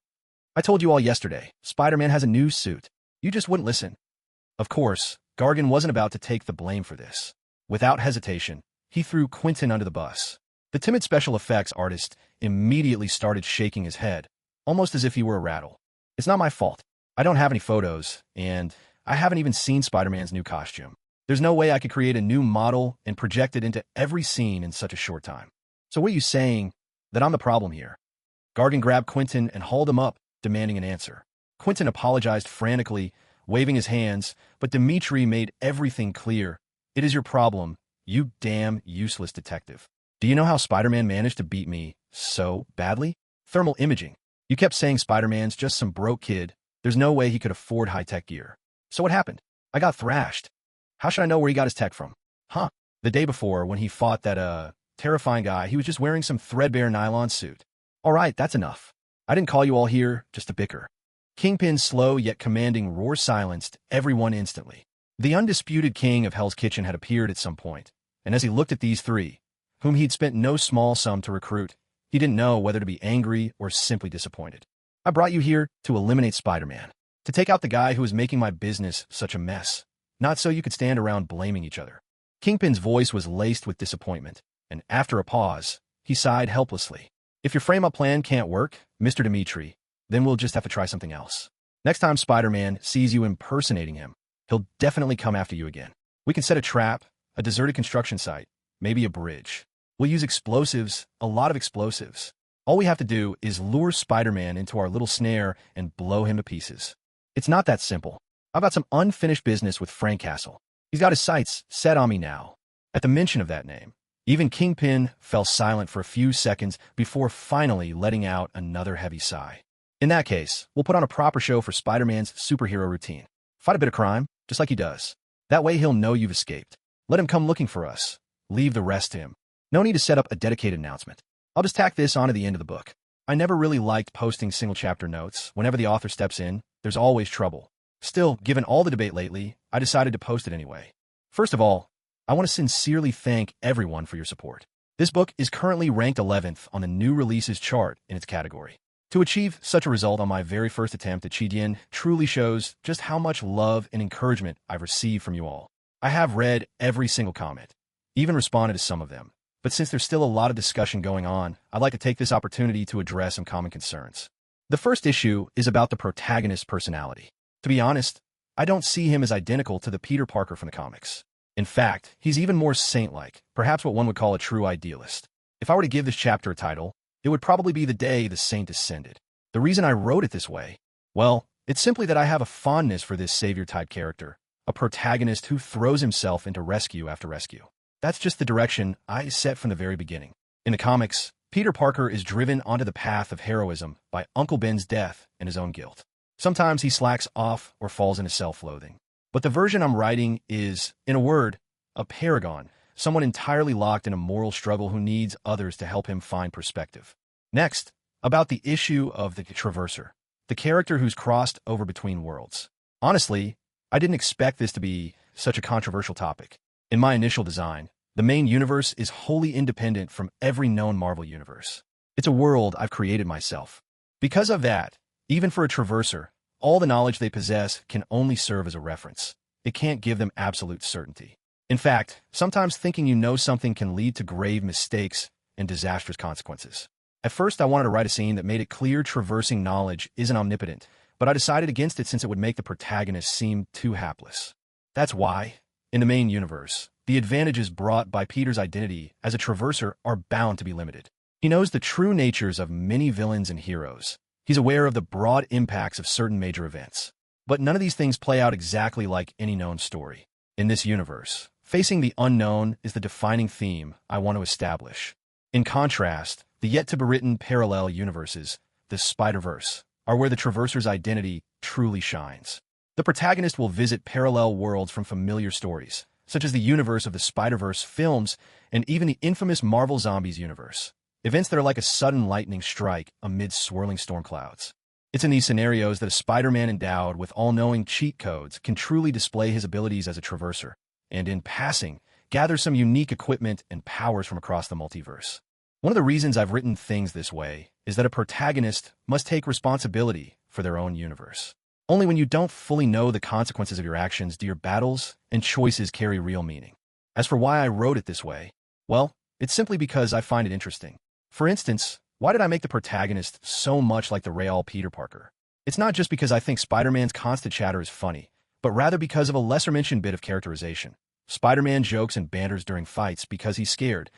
I told you all yesterday, Spider-Man has a new suit. You just wouldn't listen." Of course, Gargan wasn't about to take the blame for this. Without hesitation, he threw Quentin under the bus. The timid special effects artist immediately started shaking his head, almost as if he were a rattle. "It's not my fault. I don't have any photos, and I haven't even seen Spider-Man's new costume. There's no way I could create a new model and project it into every scene in such a short time. So what are you saying? That I'm the problem here?" Gargan grabbed Quentin and hauled him up, demanding an answer. Quentin apologized frantically, waving his hands, but Dimitri made everything clear. "It is your problem, you damn useless detective. Do you know how Spider-Man managed to beat me so badly? Thermal imaging. You kept saying Spider-Man's just some broke kid. There's no way he could afford high-tech gear. So what happened? I got thrashed. How should I know where he got his tech from? Huh? The day before, when he fought that, terrifying guy, he was just wearing some threadbare nylon suit. All right, that's enough. I didn't call you all here just to bicker." Kingpin's slow yet commanding roar silenced everyone instantly. The undisputed king of Hell's Kitchen had appeared at some point, and as he looked at these three, whom he'd spent no small sum to recruit, he didn't know whether to be angry or simply disappointed. "I brought you here to eliminate Spider-Man, to take out the guy who is making my business such a mess, not so you could stand around blaming each other." Kingpin's voice was laced with disappointment, and after a pause, he sighed helplessly. "If your frame-up plan can't work, Mr. Dimitri, then we'll just have to try something else. Next time Spider-Man sees you impersonating him, he'll definitely come after you again. We can set a trap, a deserted construction site, maybe a bridge. We'll use explosives, a lot of explosives. All we have to do is lure Spider-Man into our little snare and blow him to pieces. It's not that simple. I've got some unfinished business with Frank Castle. He's got his sights set on me now." At the mention of that name, even Kingpin fell silent for a few seconds before finally letting out another heavy sigh. In that case, we'll put on a proper show for Spider-Man's superhero routine. Fight a bit of crime, just like he does. That way he'll know you've escaped. Let him come looking for us. Leave the rest to him. No need to set up a dedicated announcement. I'll just tack this onto the end of the book. I never really liked posting single chapter notes. Whenever the author steps in, there's always trouble. Still, given all the debate lately, I decided to post it anyway. First of all, I want to sincerely thank everyone for your support. This book is currently ranked 11th on the new releases chart in its category. To achieve such a result on my very first attempt at Chidian truly shows just how much love and encouragement I've received from you all. I have read every single comment, even responded to some of them. But since there's still a lot of discussion going on, I'd like to take this opportunity to address some common concerns. The first issue is about the protagonist's personality. To be honest, I don't see him as identical to the Peter Parker from the comics. In fact, he's even more saint-like, perhaps what one would call a true idealist. If I were to give this chapter a title, it would probably be The Day the Saint Descended. The reason I wrote it this way, well, it's simply that I have a fondness for this savior-type character, a protagonist who throws himself into rescue after rescue. That's just the direction I set from the very beginning. In the comics, Peter Parker is driven onto the path of heroism by Uncle Ben's death and his own guilt. Sometimes he slacks off or falls into self-loathing. But the version I'm writing is, in a word, a paragon, someone entirely locked in a moral struggle who needs others to help him find perspective. Next, about the issue of the Traverser, the character who's crossed over between worlds. Honestly, I didn't expect this to be such a controversial topic. In my initial design, the main universe is wholly independent from every known Marvel universe. It's a world I've created myself. Because of that, even for a Traverser, all the knowledge they possess can only serve as a reference. It can't give them absolute certainty. In fact, sometimes thinking you know something can lead to grave mistakes and disastrous consequences. At first, I wanted to write a scene that made it clear traversing knowledge isn't omnipotent, but I decided against it since it would make the protagonist seem too hapless. That's why, in the main universe, the advantages brought by Peter's identity as a Traverser are bound to be limited. He knows the true natures of many villains and heroes. He's aware of the broad impacts of certain major events. But none of these things play out exactly like any known story. In this universe, facing the unknown is the defining theme I want to establish. In contrast, the yet-to-be-written parallel universes, the Spider-Verse, are where the Traverser's identity truly shines. The protagonist will visit parallel worlds from familiar stories, such as the universe of the Spider-Verse films and even the infamous Marvel Zombies universe. Events that are like a sudden lightning strike amid swirling storm clouds. It's in these scenarios that a Spider-Man endowed with all-knowing cheat codes can truly display his abilities as a Traverser, and in passing, gather some unique equipment and powers from across the multiverse. One of the reasons I've written things this way is that a protagonist must take responsibility for their own universe. Only when you don't fully know the consequences of your actions do your battles and choices carry real meaning. As for why I wrote it this way, well, it's simply because I find it interesting. For instance, why did I make the protagonist so much like the real Peter Parker? It's not just because I think Spider-Man's constant chatter is funny, but rather because of a lesser-mentioned bit of characterization. Spider-Man jokes and banters during fights because he's scared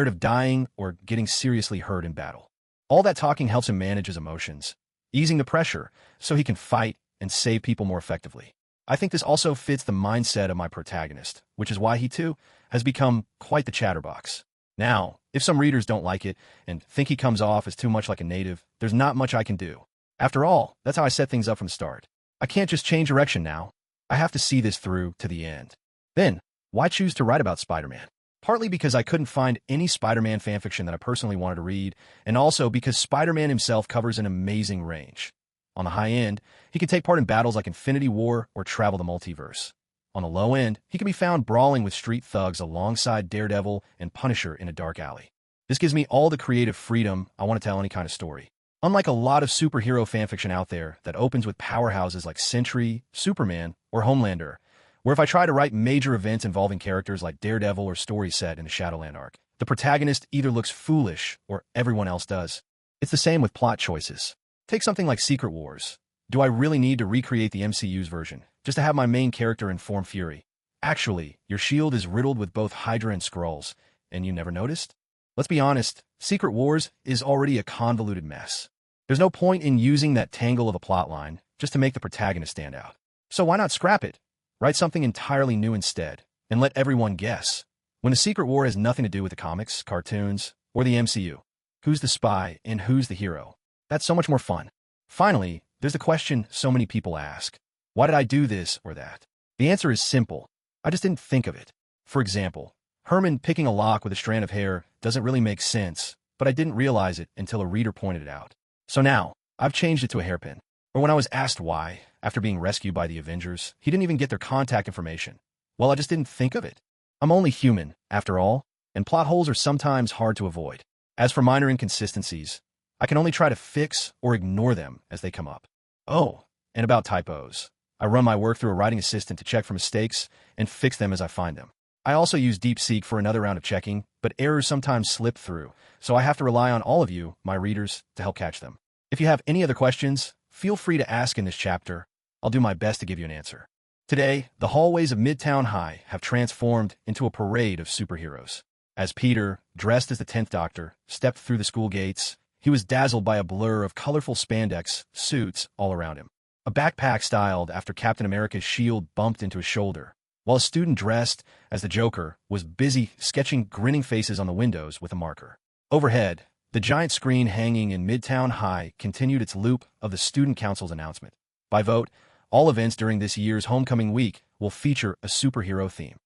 of dying or getting seriously hurt in battle. All that talking helps him manage his emotions, easing the pressure so he can fight and save people more effectively. I think this also fits the mindset of my protagonist, which is why he, too, has become quite the chatterbox. Now, if some readers don't like it and think he comes off as too much like a native, there's not much I can do. After all, that's how I set things up from the start. I can't just change direction now. I have to see this through to the end. Then, why choose to write about Spider-Man? Partly because I couldn't find any Spider-Man fanfiction that I personally wanted to read, and also because Spider-Man himself covers an amazing range. On the high end, he can take part in battles like Infinity War or travel the multiverse. On the low end, he can be found brawling with street thugs alongside Daredevil and Punisher in a dark alley. This gives me all the creative freedom I want to tell any kind of story. Unlike a lot of superhero fanfiction out there that opens with powerhouses like Sentry, Superman, or Homelander, where if I try to write major events involving characters like Daredevil or stories set in the Shadowland arc, the protagonist either looks foolish or everyone else does. It's the same with plot choices. Take something like Secret Wars. Do I really need to recreate the MCU's version, just to have my main character inform Fury? Actually, your shield is riddled with both Hydra and Skrulls, and you never noticed? Let's be honest, Secret Wars is already a convoluted mess. There's no point in using that tangle of a plotline just to make the protagonist stand out. So why not scrap it? Write something entirely new instead, and let everyone guess. When a Secret War has nothing to do with the comics, cartoons, or the MCU, who's the spy and who's the hero? That's so much more fun. Finally, there's the question so many people ask. Why did I do this or that? The answer is simple. I just didn't think of it. For example, Herman picking a lock with a strand of hair doesn't really make sense, but I didn't realize it until a reader pointed it out. So now, I've changed it to a hairpin. Or when I was asked why, after being rescued by the Avengers, he didn't even get their contact information. Well, I just didn't think of it. I'm only human, after all, and plot holes are sometimes hard to avoid. As for minor inconsistencies, I can only try to fix or ignore them as they come up. Oh, and about typos. I run my work through a writing assistant to check for mistakes and fix them as I find them. I also use DeepSeek for another round of checking, but errors sometimes slip through, so I have to rely on all of you, my readers, to help catch them. If you have any other questions, feel free to ask in this chapter. I'll do my best to give you an answer. Today, the hallways of Midtown High have transformed into a parade of superheroes. As Peter, dressed as the 10th Doctor, stepped through the school gates, he was dazzled by a blur of colorful spandex suits all around him. A backpack styled after Captain America's shield bumped into his shoulder, while a student dressed as the Joker was busy sketching grinning faces on the windows with a marker. Overhead, the giant screen hanging in Midtown High continued its loop of the Student Council's announcement. By vote, all events during this year's homecoming week will feature a superhero theme.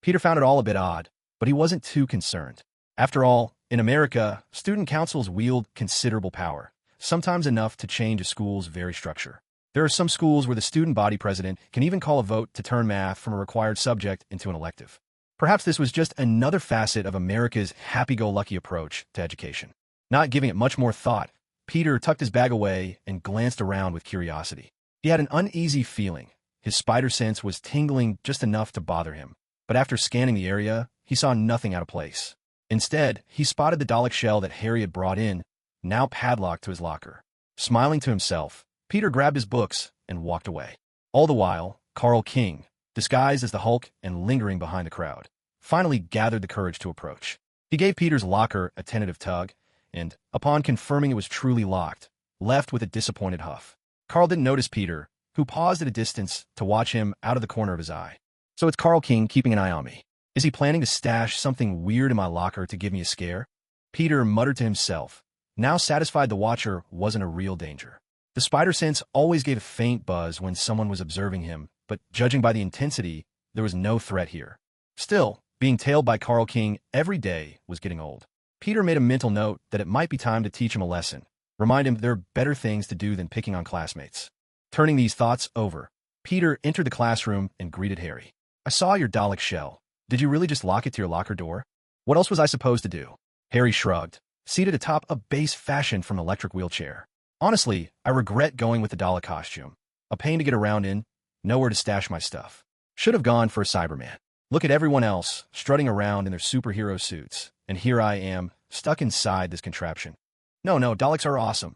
Peter found it all a bit odd, but he wasn't too concerned. After all, in America, student councils wield considerable power, sometimes enough to change a school's very structure. There are some schools where the student body president can even call a vote to turn math from a required subject into an elective. Perhaps this was just another facet of America's happy-go-lucky approach to education. Not giving it much more thought, Peter tucked his bag away and glanced around with curiosity. He had an uneasy feeling. His spider sense was tingling just enough to bother him. But after scanning the area, he saw nothing out of place. Instead, he spotted the Dalek shell that Harry had brought in, now padlocked to his locker. Smiling to himself, Peter grabbed his books and walked away. All the while, Carl King, disguised as the Hulk and lingering behind the crowd, finally gathered the courage to approach. He gave Peter's locker a tentative tug, and, upon confirming it was truly locked, left with a disappointed huff. Carl didn't notice Peter, who paused at a distance to watch him out of the corner of his eye. So it's Carl King keeping an eye on me. Is he planning to stash something weird in my locker to give me a scare? Peter muttered to himself, now satisfied the watcher wasn't a real danger. The spider sense always gave a faint buzz when someone was observing him, but judging by the intensity, there was no threat here. Still, being tailed by Carl King every day was getting old. Peter made a mental note that it might be time to teach him a lesson, remind him there are better things to do than picking on classmates. Turning these thoughts over, Peter entered the classroom and greeted Harry. I saw your Dalek shell. Did you really just lock it to your locker door? What else was I supposed to do? Harry shrugged, seated atop a base fashioned from an electric wheelchair. Honestly, I regret going with the Dalek costume. A pain to get around in, nowhere to stash my stuff. Should have gone for a Cyberman. Look at everyone else, strutting around in their superhero suits, and here I am, stuck inside this contraption. No, Daleks are awesome.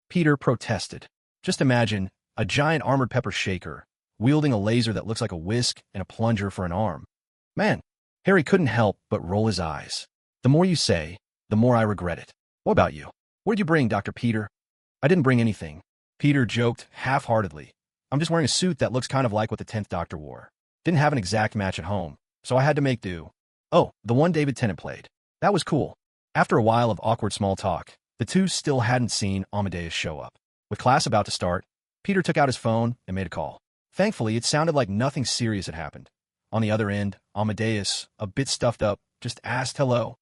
Peter protested. Just imagine, a giant armored pepper shaker, wielding a laser that looks like a whisk and a plunger for an arm. Man, Harry couldn't help but roll his eyes. The more you say, the more I regret it. What about you? What'd you bring, Dr. Peter? I didn't bring anything. Peter joked half-heartedly. I'm just wearing a suit that looks kind of like what the 10th Doctor wore. Didn't have an exact match at home, so I had to make do. Oh, the one David Tennant played. That was cool. After a while of awkward small talk, the two still hadn't seen Amadeus show up. With class about to start, Peter took out his phone and made a call. Thankfully, it sounded like nothing serious had happened. On the other end, Amadeus, a bit stuffed up, just asked hello.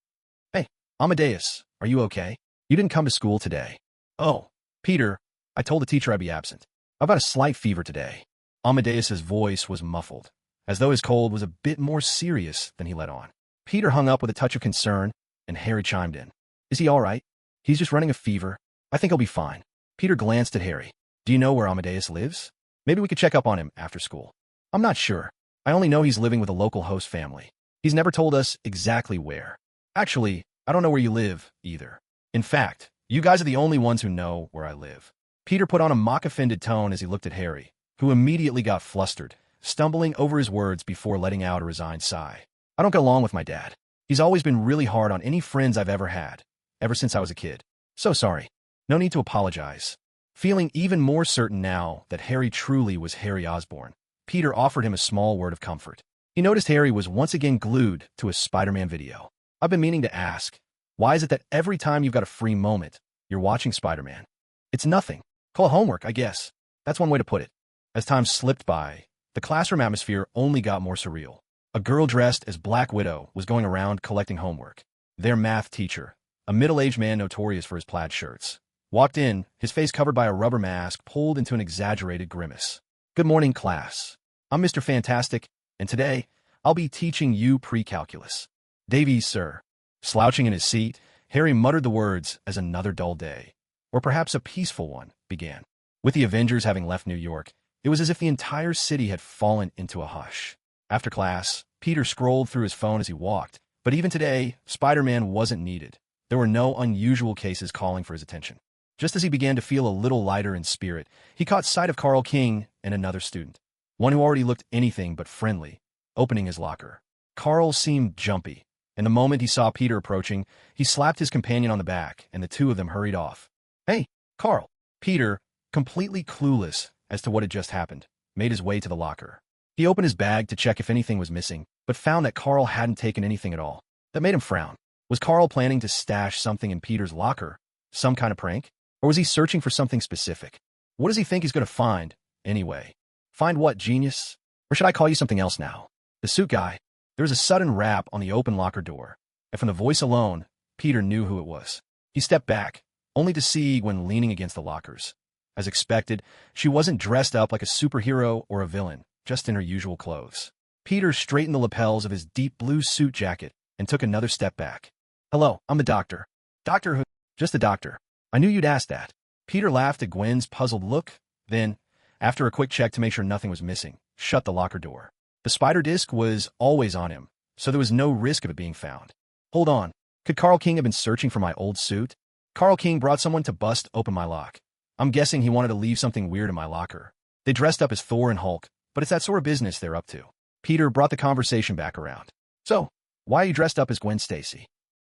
Hey, Amadeus, are you okay? You didn't come to school today. Oh, Peter, I told the teacher I'd be absent. I've got a slight fever today. Amadeus's voice was muffled, as though his cold was a bit more serious than he let on. Peter hung up with a touch of concern, and Harry chimed in. Is he all right? He's just running a fever. I think he'll be fine. Peter glanced at Harry. Do you know where Amadeus lives? Maybe we could check up on him after school. I'm not sure. I only know he's living with a local host family. He's never told us exactly where. Actually, I don't know where you live, either. In fact, you guys are the only ones who know where I live. Peter put on a mock-offended tone as he looked at Harry, who immediately got flustered, stumbling over his words before letting out a resigned sigh. I don't get along with my dad. He's always been really hard on any friends I've ever had, ever since I was a kid. So sorry. No need to apologize. Feeling even more certain now that Harry truly was Harry Osborn, Peter offered him a small word of comfort. He noticed Harry was once again glued to a Spider-Man video. I've been meaning to ask, why is it that every time you've got a free moment, you're watching Spider-Man? It's nothing. Call it homework, I guess. That's one way to put it. As time slipped by, the classroom atmosphere only got more surreal. A girl dressed as Black Widow was going around collecting homework. Their math teacher, a middle-aged man notorious for his plaid shirts, walked in, his face covered by a rubber mask pulled into an exaggerated grimace. Good morning, class. I'm Mr. Fantastic, and today, I'll be teaching you pre-calculus. Davies, sir. Slouching in his seat, Harry muttered the words as another dull day, or perhaps a peaceful one, began. With the Avengers having left New York, it was as if the entire city had fallen into a hush. After class, Peter scrolled through his phone as he walked, but even today, Spider-Man wasn't needed. There were no unusual cases calling for his attention. Just as he began to feel a little lighter in spirit, he caught sight of Carl King and another student, one who already looked anything but friendly, opening his locker. Carl seemed jumpy, and the moment he saw Peter approaching, he slapped his companion on the back, and the two of them hurried off. Hey, Carl! Peter, completely clueless as to what had just happened, made his way to the locker. He opened his bag to check if anything was missing, but found that Carl hadn't taken anything at all. That made him frown. Was Carl planning to stash something in Peter's locker? Some kind of prank? Or was he searching for something specific? What does he think he's going to find, anyway? Find what, genius? Or should I call you something else now? The suit guy. There was a sudden rap on the open locker door, and from the voice alone, Peter knew who it was. He stepped back, only to see Gwen leaning against the lockers. As expected, she wasn't dressed up like a superhero or a villain, just in her usual clothes. Peter straightened the lapels of his deep blue suit jacket and took another step back. Hello, I'm the doctor. Doctor who? Just a doctor. I knew you'd ask that. Peter laughed at Gwen's puzzled look, then, after a quick check to make sure nothing was missing, shut the locker door. The spider disc was always on him, so there was no risk of it being found. Hold on. Could Carl King have been searching for my old suit? Carl King brought someone to bust open my lock. I'm guessing he wanted to leave something weird in my locker. They dressed up as Thor and Hulk, but it's that sort of business they're up to. Peter brought the conversation back around. So, why are you dressed up as Gwen Stacy?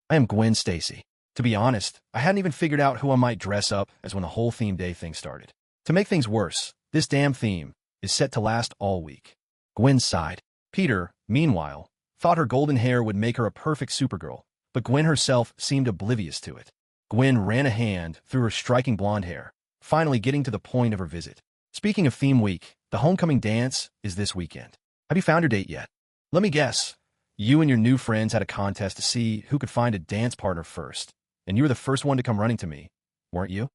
I am Gwen Stacy. To be honest, I hadn't even figured out who I might dress up as when the whole theme day thing started. To make things worse, this damn theme is set to last all week. Gwen sighed. Peter, meanwhile, thought her golden hair would make her a perfect Supergirl, but Gwen herself seemed oblivious to it. Gwen ran a hand through her striking blonde hair, finally getting to the point of her visit. Speaking of theme week, the homecoming dance is this weekend. Have you found your date yet? Let me guess. You and your new friends had a contest to see who could find a dance partner first, and you were the first one to come running to me, weren't you?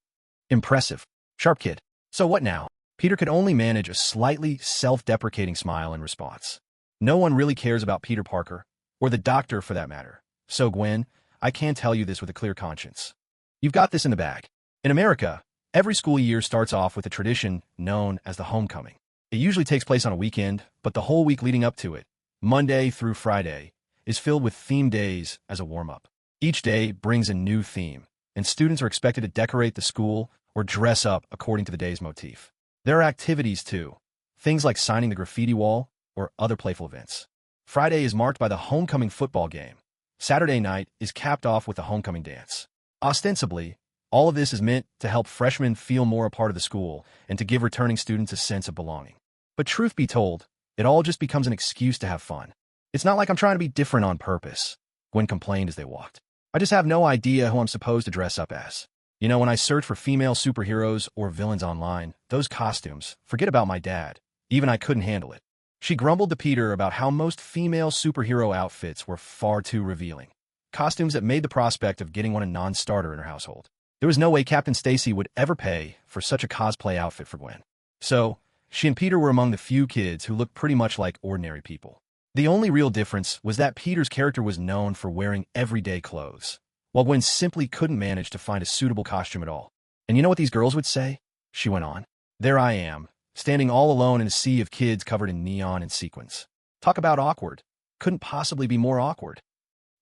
Impressive. Sharp kid. So what now? Peter could only manage a slightly self-deprecating smile in response. No one really cares about Peter Parker, or the doctor for that matter. So Gwen, I can tell you this with a clear conscience. You've got this in the bag. In America, every school year starts off with a tradition known as the homecoming. It usually takes place on a weekend, but the whole week leading up to it, Monday through Friday, is filled with theme days as a warm-up. Each day brings a new theme, and students are expected to decorate the school or dress up according to the day's motif. There are activities, too, things like signing the graffiti wall or other playful events. Friday is marked by the homecoming football game. Saturday night is capped off with the homecoming dance. Ostensibly, all of this is meant to help freshmen feel more a part of the school and to give returning students a sense of belonging. But truth be told, it all just becomes an excuse to have fun. It's not like I'm trying to be different on purpose, Gwen complained as they walked. I just have no idea who I'm supposed to dress up as. You know, when I search for female superheroes or villains online, those costumes, forget about my dad. Even I couldn't handle it. She grumbled to Peter about how most female superhero outfits were far too revealing. Costumes that made the prospect of getting one a non-starter in her household. There was no way Captain Stacy would ever pay for such a cosplay outfit for Gwen. So, she and Peter were among the few kids who looked pretty much like ordinary people. The only real difference was that Peter's character was known for wearing everyday clothes, while Gwen simply couldn't manage to find a suitable costume at all. And you know what these girls would say? She went on. There I am, standing all alone in a sea of kids covered in neon and sequins. Talk about awkward. Couldn't possibly be more awkward.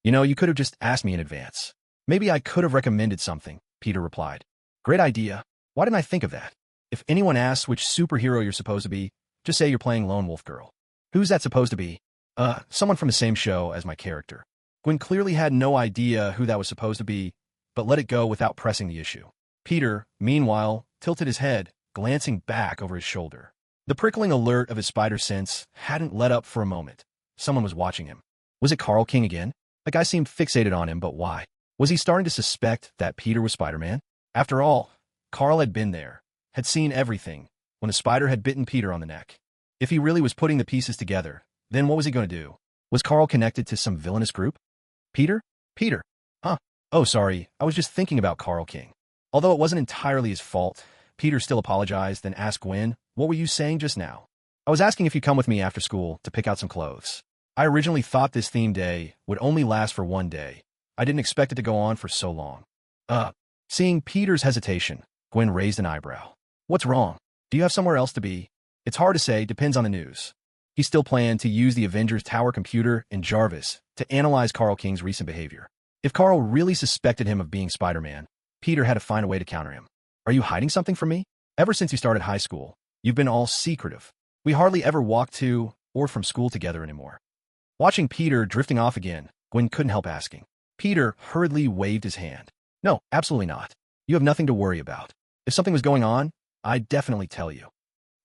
You know, you could have just asked me in advance. Maybe I could have recommended something, Peter replied. Great idea. Why didn't I think of that? If anyone asks which superhero you're supposed to be, just say you're playing Lone Wolf Girl. Who's that supposed to be? Someone from the same show as my character. Gwen clearly had no idea who that was supposed to be, but let it go without pressing the issue. Peter, meanwhile, tilted his head, glancing back over his shoulder. The prickling alert of his spider sense hadn't let up for a moment. Someone was watching him. Was it Carl King again? The guy seemed fixated on him, but why? Was he starting to suspect that Peter was Spider-Man? After all, Carl had been there, had seen everything when the spider had bitten Peter on the neck. If he really was putting the pieces together, then what was he going to do? Was Carl connected to some villainous group? Peter? Peter? Huh? Oh, sorry, I was just thinking about Carl King. Although it wasn't entirely his fault, Peter still apologized, then asked Gwen, "What were you saying just now?" "I was asking if you'd come with me after school to pick out some clothes. I originally thought this theme day would only last for one day. I didn't expect it to go on for so long." Seeing Peter's hesitation, Gwen raised an eyebrow. "What's wrong? Do you have somewhere else to be?" "It's hard to say, depends on the news." He still planned to use the Avengers Tower computer and Jarvis to analyze Carl King's recent behavior. If Carl really suspected him of being Spider-Man, Peter had to find a way to counter him. "Are you hiding something from me? Ever since you started high school, you've been all secretive. We hardly ever walk to or from school together anymore." Watching Peter drifting off again, Gwen couldn't help asking. Peter hurriedly waved his hand. "No, absolutely not. You have nothing to worry about. If something was going on, I'd definitely tell you."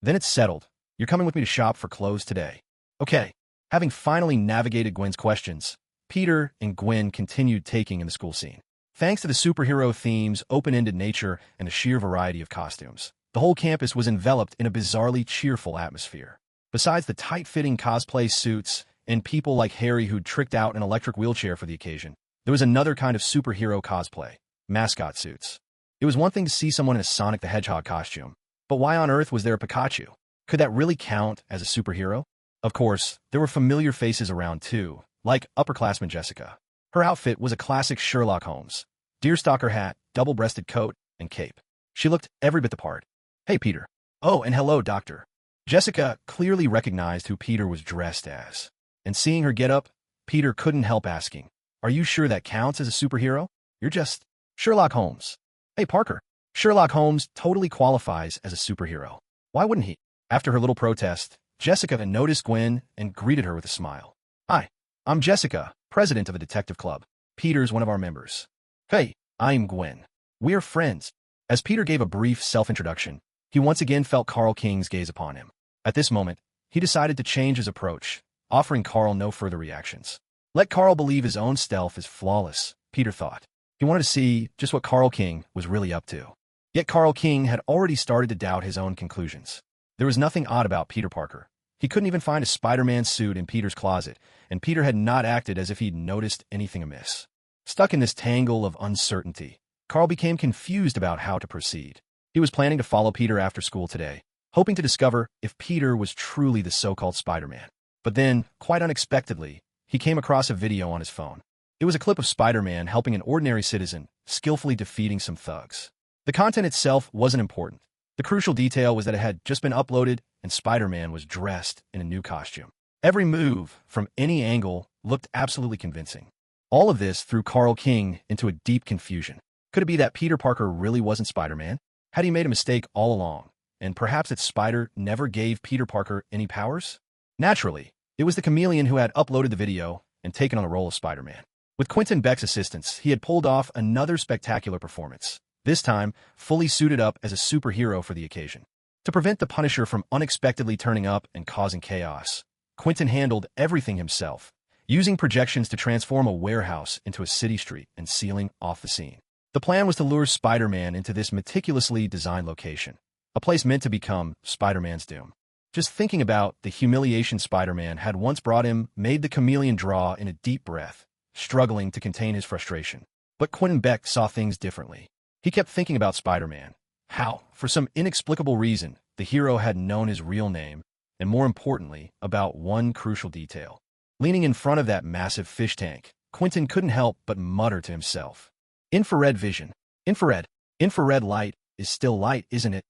"Then it's settled. You're coming with me to shop for clothes today." "Okay." Having finally navigated Gwen's questions, Peter and Gwen continued taking in the school scene. Thanks to the superhero theme's open-ended nature and the sheer variety of costumes, the whole campus was enveloped in a bizarrely cheerful atmosphere. Besides the tight-fitting cosplay suits and people like Harry who'd tricked out an electric wheelchair for the occasion, there was another kind of superhero cosplay, mascot suits. It was one thing to see someone in a Sonic the Hedgehog costume, but why on earth was there a Pikachu? Could that really count as a superhero? Of course, there were familiar faces around too, like upperclassman Jessica. Her outfit was a classic Sherlock Holmes, deerstalker hat, double-breasted coat, and cape. She looked every bit the part. "Hey, Peter." "Oh, and hello, Doctor." Jessica clearly recognized who Peter was dressed as, and seeing her get up, Peter couldn't help asking, "Are you sure that counts as a superhero? You're just Sherlock Holmes." "Hey, Parker." Sherlock Holmes totally qualifies as a superhero. Why wouldn't he? After her little protest, Jessica had noticed Gwen and greeted her with a smile. "Hi, I'm Jessica, president of a detective club. Peter's one of our members." "Hey, I'm Gwen. We're friends." As Peter gave a brief self-introduction, he once again felt Carl King's gaze upon him. At this moment, he decided to change his approach, offering Carl no further reactions. Let Carl believe his own stealth is flawless, Peter thought. He wanted to see just what Carl King was really up to. Yet Carl King had already started to doubt his own conclusions. There was nothing odd about Peter Parker. He couldn't even find a Spider-Man suit in Peter's closet, and Peter had not acted as if he'd noticed anything amiss. Stuck in this tangle of uncertainty, Carl became confused about how to proceed. He was planning to follow Peter after school today, hoping to discover if Peter was truly the so-called Spider-Man. But then, quite unexpectedly, he came across a video on his phone. It was a clip of Spider-Man helping an ordinary citizen, skillfully defeating some thugs. The content itself wasn't important. The crucial detail was that it had just been uploaded and Spider-Man was dressed in a new costume. Every move, from any angle, looked absolutely convincing. All of this threw Carl King into a deep confusion. Could it be that Peter Parker really wasn't Spider-Man? Had he made a mistake all along? And perhaps that Spider never gave Peter Parker any powers? Naturally, it was the chameleon who had uploaded the video and taken on the role of Spider-Man. With Quentin Beck's assistance, he had pulled off another spectacular performance, this time fully suited up as a superhero for the occasion. To prevent the Punisher from unexpectedly turning up and causing chaos, Quentin handled everything himself, using projections to transform a warehouse into a city street and sealing off the scene. The plan was to lure Spider-Man into this meticulously designed location, a place meant to become Spider-Man's doom. Just thinking about the humiliation Spider-Man had once brought him made the chameleon draw in a deep breath, struggling to contain his frustration. But Quentin Beck saw things differently. He kept thinking about Spider-Man. How, for some inexplicable reason, the hero had known his real name, and more importantly, about one crucial detail. Leaning in front of that massive fish tank, Quentin couldn't help but mutter to himself. Infrared vision. Infrared light is still light, isn't it?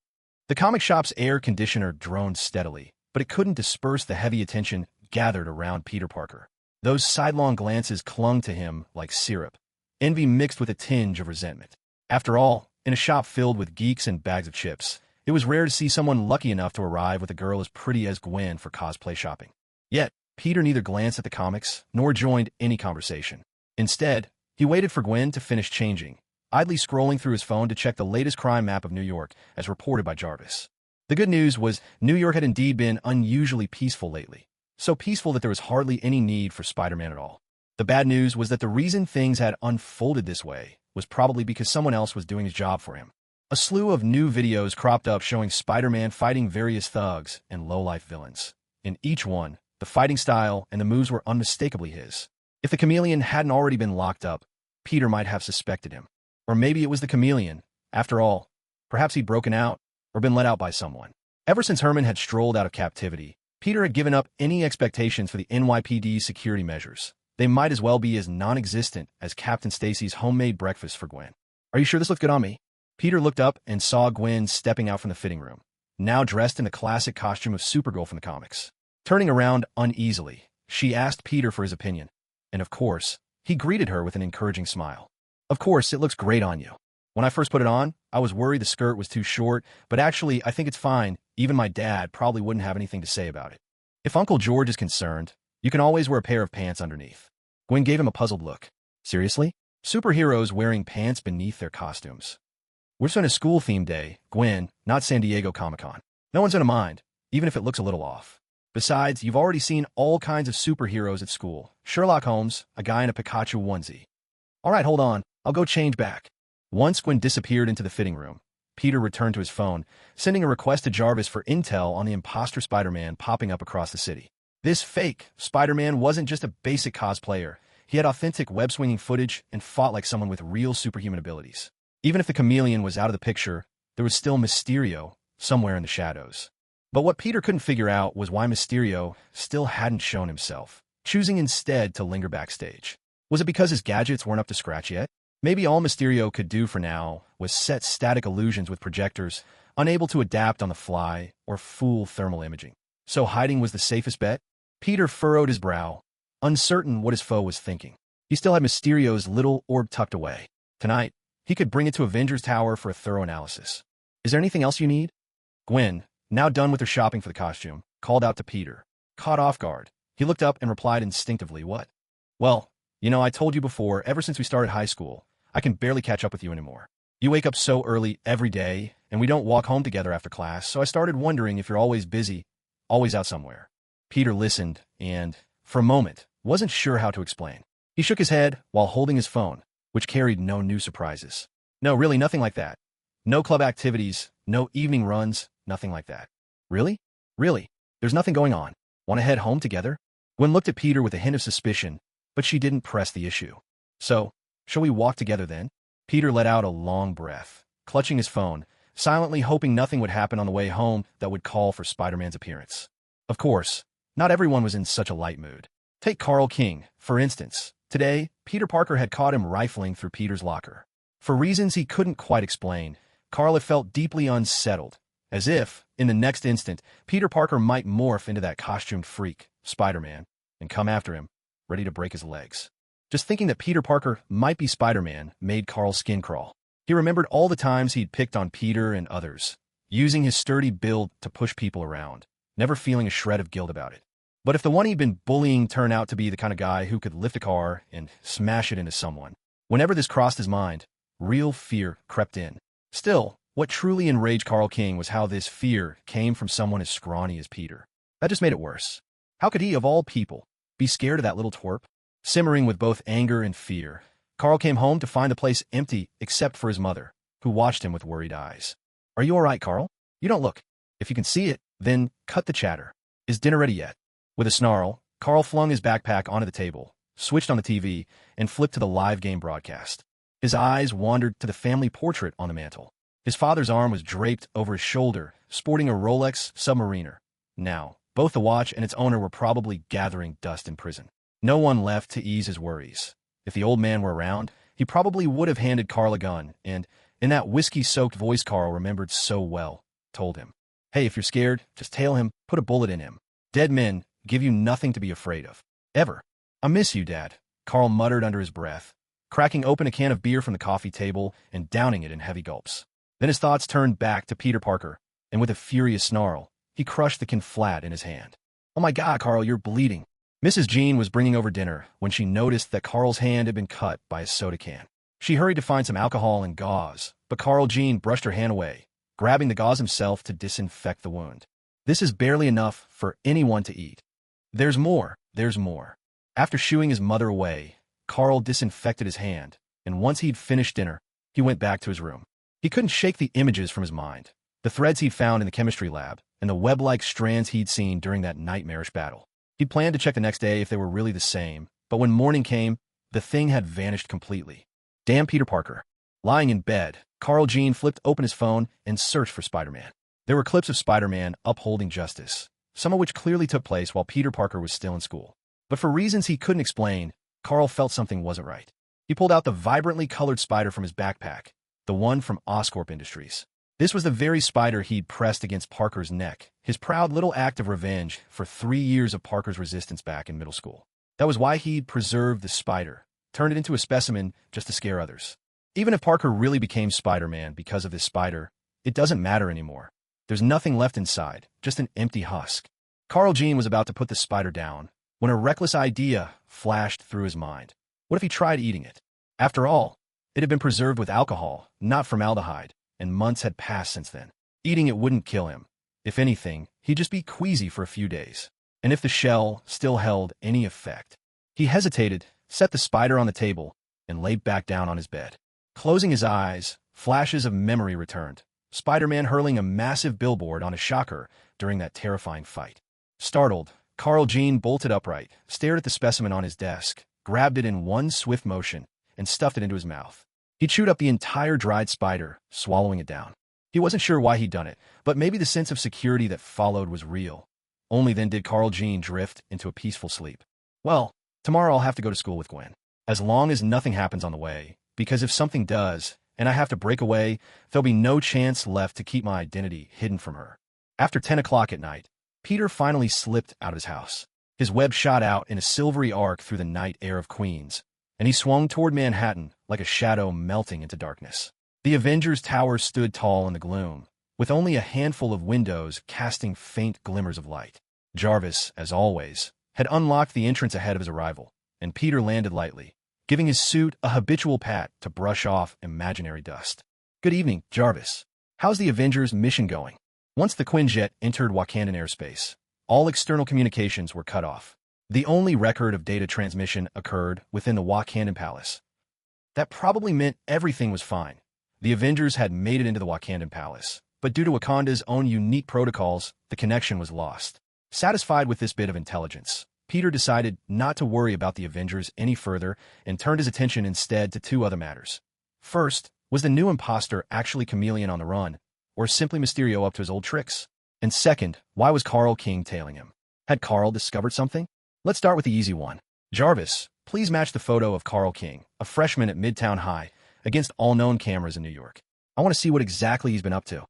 The comic shop's air conditioner droned steadily, but it couldn't disperse the heavy attention gathered around Peter Parker. Those sidelong glances clung to him like syrup, envy mixed with a tinge of resentment. After all, in a shop filled with geeks and bags of chips, it was rare to see someone lucky enough to arrive with a girl as pretty as Gwen for cosplay shopping. Yet, Peter neither glanced at the comics nor joined any conversation. Instead, he waited for Gwen to finish changing, idly scrolling through his phone to check the latest crime map of New York, as reported by Jarvis. The good news was New York had indeed been unusually peaceful lately, so peaceful that there was hardly any need for Spider-Man at all. The bad news was that the reason things had unfolded this way was probably because someone else was doing his job for him. A slew of new videos cropped up showing Spider-Man fighting various thugs and low-life villains. In each one, the fighting style and the moves were unmistakably his. If the chameleon hadn't already been locked up, Peter might have suspected him. Or maybe it was the chameleon. After all, perhaps he'd broken out or been let out by someone. Ever since Herman had strolled out of captivity, Peter had given up any expectations for the NYPD's security measures. They might as well be as non-existent as Captain Stacy's homemade breakfast for Gwen. "Are you sure this looks good on me?" Peter looked up and saw Gwen stepping out from the fitting room, now dressed in the classic costume of Supergirl from the comics. Turning around uneasily, she asked Peter for his opinion, and of course, he greeted her with an encouraging smile. "Of course, it looks great on you. When I first put it on, I was worried the skirt was too short, but actually, I think it's fine. Even my dad probably wouldn't have anything to say about it. If Uncle George is concerned, you can always wear a pair of pants underneath." Gwen gave him a puzzled look. "Seriously? Superheroes wearing pants beneath their costumes? We're just on a school-themed day, Gwen, not San Diego Comic-Con. No one's gonna mind, even if it looks a little off. Besides, you've already seen all kinds of superheroes at school. Sherlock Holmes, a guy in a Pikachu onesie. All right, hold on. I'll go change back." Once Gwen disappeared into the fitting room, Peter returned to his phone, sending a request to Jarvis for intel on the imposter Spider-Man popping up across the city. This fake Spider-Man wasn't just a basic cosplayer. He had authentic web-swinging footage and fought like someone with real superhuman abilities. Even if the chameleon was out of the picture, there was still Mysterio somewhere in the shadows. But what Peter couldn't figure out was why Mysterio still hadn't shown himself, choosing instead to linger backstage. Was it because his gadgets weren't up to scratch yet? Maybe all Mysterio could do for now was set static illusions with projectors, unable to adapt on the fly or fool thermal imaging. So hiding was the safest bet? Peter furrowed his brow, uncertain what his foe was thinking. He still had Mysterio's little orb tucked away. Tonight, he could bring it to Avengers Tower for a thorough analysis. "Is there anything else you need?" Gwen, now done with her shopping for the costume, called out to Peter. Caught off guard, he looked up and replied instinctively, "What?" "Well, I told you before, ever since we started high school, I can barely catch up with you anymore. You wake up so early every day, and we don't walk home together after class, so I started wondering if you're always busy, always out somewhere." Peter listened and, for a moment, wasn't sure how to explain. He shook his head while holding his phone, which carried no new surprises. "No, really, nothing like that. No club activities, no evening runs, nothing like that." "Really? Really? There's nothing going on. Want to head home together?" Gwen looked at Peter with a hint of suspicion, but she didn't press the issue. "So, shall we walk together then?" Peter let out a long breath, clutching his phone, silently hoping nothing would happen on the way home that would call for Spider-Man's appearance. Of course, not everyone was in such a light mood. Take Carl King, for instance. Today, Peter Parker had caught him rifling through Peter's locker. For reasons he couldn't quite explain, Carl had felt deeply unsettled, as if, in the next instant, Peter Parker might morph into that costumed freak, Spider-Man, and come after him, ready to break his legs. Just thinking that Peter Parker might be Spider-Man made Carl's skin crawl. He remembered all the times he'd picked on Peter and others, using his sturdy build to push people around, never feeling a shred of guilt about it. But if the one he'd been bullying turned out to be the kind of guy who could lift a car and smash it into someone, whenever this crossed his mind, real fear crept in. Still, what truly enraged Carl King was how this fear came from someone as scrawny as Peter. That just made it worse. How could he, of all people, be scared of that little twerp? Simmering with both anger and fear, Carl came home to find the place empty except for his mother, who watched him with worried eyes. "Are you all right, Carl? You don't look. If you can see it, then cut the chatter. Is dinner ready yet?" With a snarl, Carl flung his backpack onto the table, switched on the TV, and flipped to the live game broadcast. His eyes wandered to the family portrait on the mantel. His father's arm was draped over his shoulder, sporting a Rolex Submariner. Now, both the watch and its owner were probably gathering dust in prison. No one left to ease his worries. If the old man were around, he probably would have handed Carl a gun, and, in that whiskey-soaked voice Carl remembered so well, told him, "Hey, if you're scared, just tail him, put a bullet in him. Dead men give you nothing to be afraid of. Ever." "I miss you, Dad," Carl muttered under his breath, cracking open a can of beer from the coffee table and downing it in heavy gulps. Then his thoughts turned back to Peter Parker, and with a furious snarl, he crushed the can flat in his hand. "Oh my God, Carl, you're bleeding." Mrs. Jean was bringing over dinner when she noticed that Carl's hand had been cut by a soda can. She hurried to find some alcohol and gauze, but Carl Jean brushed her hand away, grabbing the gauze himself to disinfect the wound. "This is barely enough for anyone to eat. There's more, there's more." After shooing his mother away, Carl disinfected his hand, and once he'd finished dinner, he went back to his room. He couldn't shake the images from his mind, the threads he'd found in the chemistry lab, and the web-like strands he'd seen during that nightmarish battle. He'd planned to check the next day if they were really the same, but when morning came, the thing had vanished completely. Damn Peter Parker. Lying in bed, Carl Jean flipped open his phone and searched for Spider-Man. There were clips of Spider-Man upholding justice, some of which clearly took place while Peter Parker was still in school. But for reasons he couldn't explain, Carl felt something wasn't right. He pulled out the vibrantly colored spider from his backpack, the one from Oscorp Industries. This was the very spider he'd pressed against Parker's neck, his proud little act of revenge for 3 years of Parker's resistance back in middle school. That was why he'd preserved the spider, turned it into a specimen just to scare others. Even if Parker really became Spider-Man because of this spider, it doesn't matter anymore. There's nothing left inside, just an empty husk. Carl Jean was about to put the spider down when a reckless idea flashed through his mind. What if he tried eating it? After all, it had been preserved with alcohol, not formaldehyde, and months had passed since then. Eating it wouldn't kill him. If anything, he'd just be queasy for a few days. And if the shell still held any effect. He hesitated, set the spider on the table, and lay back down on his bed. Closing his eyes, flashes of memory returned. Spider-Man hurling a massive billboard on a shocker during that terrifying fight. Startled, Carl Jean bolted upright, stared at the specimen on his desk, grabbed it in one swift motion, and stuffed it into his mouth. He chewed up the entire dried spider, swallowing it down. He wasn't sure why he'd done it, but maybe the sense of security that followed was real. Only then did Carl Jean drift into a peaceful sleep. Well, tomorrow I'll have to go to school with Gwen. As long as nothing happens on the way, because if something does, and I have to break away, there'll be no chance left to keep my identity hidden from her. After 10 o'clock at night, Peter finally slipped out of his house. His web shot out in a silvery arc through the night air of Queens, and he swung toward Manhattan like a shadow melting into darkness. The Avengers Tower stood tall in the gloom, with only a handful of windows casting faint glimmers of light. Jarvis, as always, had unlocked the entrance ahead of his arrival, and Peter landed lightly, giving his suit a habitual pat to brush off imaginary dust. Good evening, Jarvis. How's the Avengers mission going? Once the Quinjet entered Wakandan airspace, all external communications were cut off. The only record of data transmission occurred within the Wakandan Palace. That probably meant everything was fine. The Avengers had made it into the Wakandan Palace, but due to Wakanda's own unique protocols, the connection was lost. Satisfied with this bit of intelligence, Peter decided not to worry about the Avengers any further and turned his attention instead to two other matters. First, was the new imposter actually Chameleon on the run, or simply Mysterio up to his old tricks? And second, why was Carl King tailing him? Had Carl discovered something? Let's start with the easy one. Jarvis, please match the photo of Carl King, a freshman at Midtown High, against all known cameras in New York. I want to see what exactly he's been up to.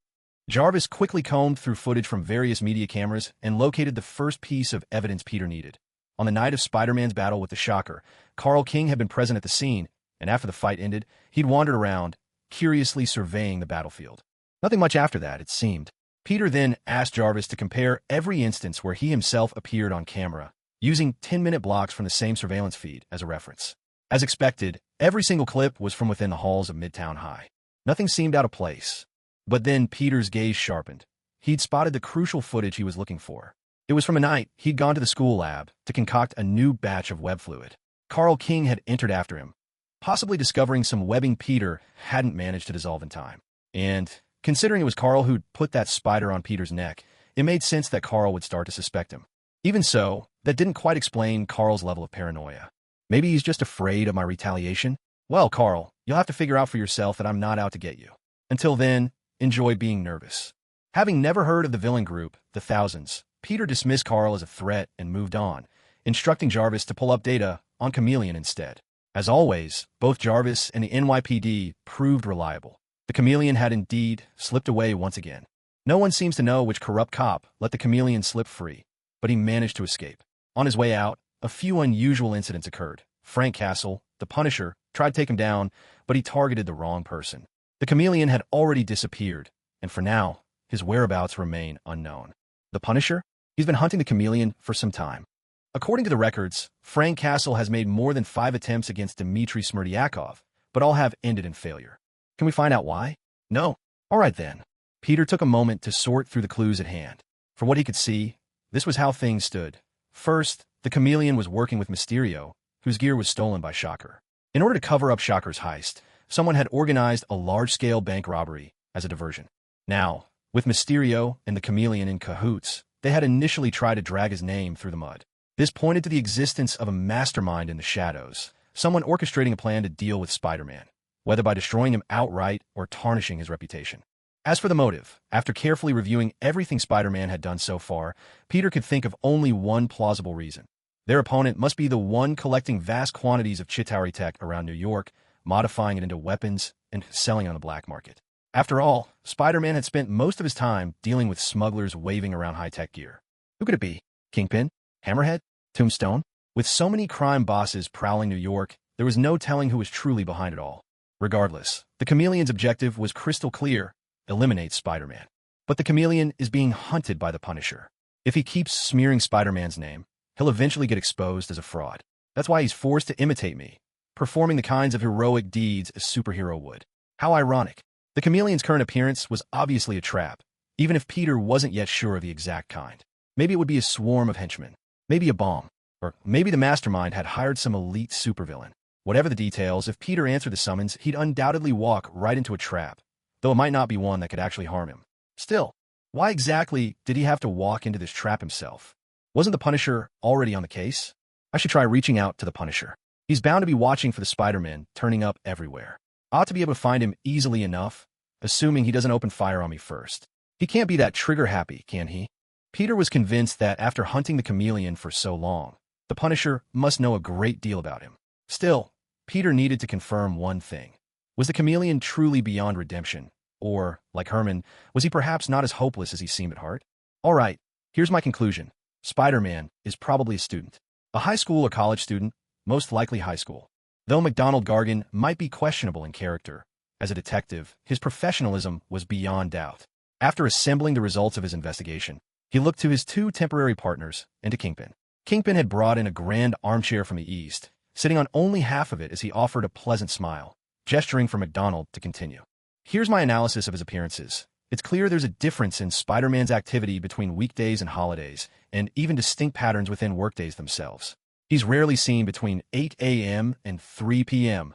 Jarvis quickly combed through footage from various media cameras and located the first piece of evidence Peter needed. On the night of Spider-Man's battle with the Shocker, Carl King had been present at the scene, and after the fight ended, he'd wandered around, curiously surveying the battlefield. Nothing much after that, it seemed. Peter then asked Jarvis to compare every instance where he himself appeared on camera, using 10-minute blocks from the same surveillance feed as a reference. As expected, every single clip was from within the halls of Midtown High. Nothing seemed out of place. But then Peter's gaze sharpened. He'd spotted the crucial footage he was looking for. It was from a night he'd gone to the school lab to concoct a new batch of web fluid. Carl King had entered after him, possibly discovering some webbing Peter hadn't managed to dissolve in time. And, considering it was Carl who'd put that spider on Peter's neck, it made sense that Carl would start to suspect him. Even so, that didn't quite explain Carl's level of paranoia. Maybe he's just afraid of my retaliation? Well, Carl, you'll have to figure out for yourself that I'm not out to get you. Until then, enjoy being nervous. Having never heard of the villain group, the Thousands, Peter dismissed Carl as a threat and moved on, instructing Jarvis to pull up data on Chameleon instead. As always, both Jarvis and the NYPD proved reliable. The Chameleon had indeed slipped away once again. No one seems to know which corrupt cop let the Chameleon slip free, but he managed to escape. On his way out, a few unusual incidents occurred. Frank Castle, the Punisher, tried to take him down, but he targeted the wrong person. The Chameleon had already disappeared, and for now, his whereabouts remain unknown. The Punisher? He's been hunting the Chameleon for some time. According to the records, Frank Castle has made more than 5 attempts against Dmitry Smerdyakov, but all have ended in failure. Can we find out why? No. All right then. Peter took a moment to sort through the clues at hand. From what he could see, this was how things stood. First, the Chameleon was working with Mysterio, whose gear was stolen by Shocker. In order to cover up Shocker's heist, someone had organized a large-scale bank robbery as a diversion. Now, with Mysterio and the Chameleon in cahoots, they had initially tried to drag his name through the mud. This pointed to the existence of a mastermind in the shadows, someone orchestrating a plan to deal with Spider-Man, whether by destroying him outright or tarnishing his reputation. As for the motive, after carefully reviewing everything Spider-Man had done so far, Peter could think of only one plausible reason. Their opponent must be the one collecting vast quantities of Chitauri tech around New York, modifying it into weapons, and selling on the black market. After all, Spider-Man had spent most of his time dealing with smugglers waving around high-tech gear. Who could it be? Kingpin? Hammerhead? Tombstone? With so many crime bosses prowling New York, there was no telling who was truly behind it all. Regardless, the Chameleon's objective was crystal clear: eliminate Spider-Man. But the Chameleon is being hunted by the Punisher. If he keeps smearing Spider-Man's name, he'll eventually get exposed as a fraud. That's why he's forced to imitate me, performing the kinds of heroic deeds a superhero would. How ironic. The Chameleon's current appearance was obviously a trap, even if Peter wasn't yet sure of the exact kind. Maybe it would be a swarm of henchmen, maybe a bomb, or maybe the mastermind had hired some elite supervillain. Whatever the details, if Peter answered the summons, he'd undoubtedly walk right into a trap, though it might not be one that could actually harm him. Still, why exactly did he have to walk into this trap himself? Wasn't the Punisher already on the case? I should try reaching out to the Punisher. He's bound to be watching for the Spider-Man turning up everywhere. I ought to be able to find him easily enough, assuming he doesn't open fire on me first. He can't be that trigger-happy, can he? Peter was convinced that after hunting the Chameleon for so long, the Punisher must know a great deal about him. Still, Peter needed to confirm one thing. Was the Chameleon truly beyond redemption? Or, like Herman, was he perhaps not as hopeless as he seemed at heart? All right, here's my conclusion. Spider-Man is probably a student. A high school or college student, most likely high school. Though McDonald Gargan might be questionable in character, as a detective, his professionalism was beyond doubt. After assembling the results of his investigation, he looked to his two temporary partners and to Kingpin. Kingpin had brought in a grand armchair from the east, sitting on only half of it as he offered a pleasant smile, gesturing for McDonald to continue. Here's my analysis of his appearances. It's clear there's a difference in Spider-Man's activity between weekdays and holidays, and even distinct patterns within workdays themselves. He's rarely seen between 8 a.m. and 3 p.m.,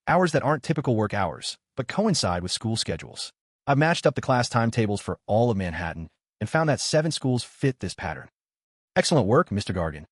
hours that aren't typical work hours, but coincide with school schedules. I've matched up the class timetables for all of Manhattan and found that 7 schools fit this pattern. Excellent work, Mr. Gargan.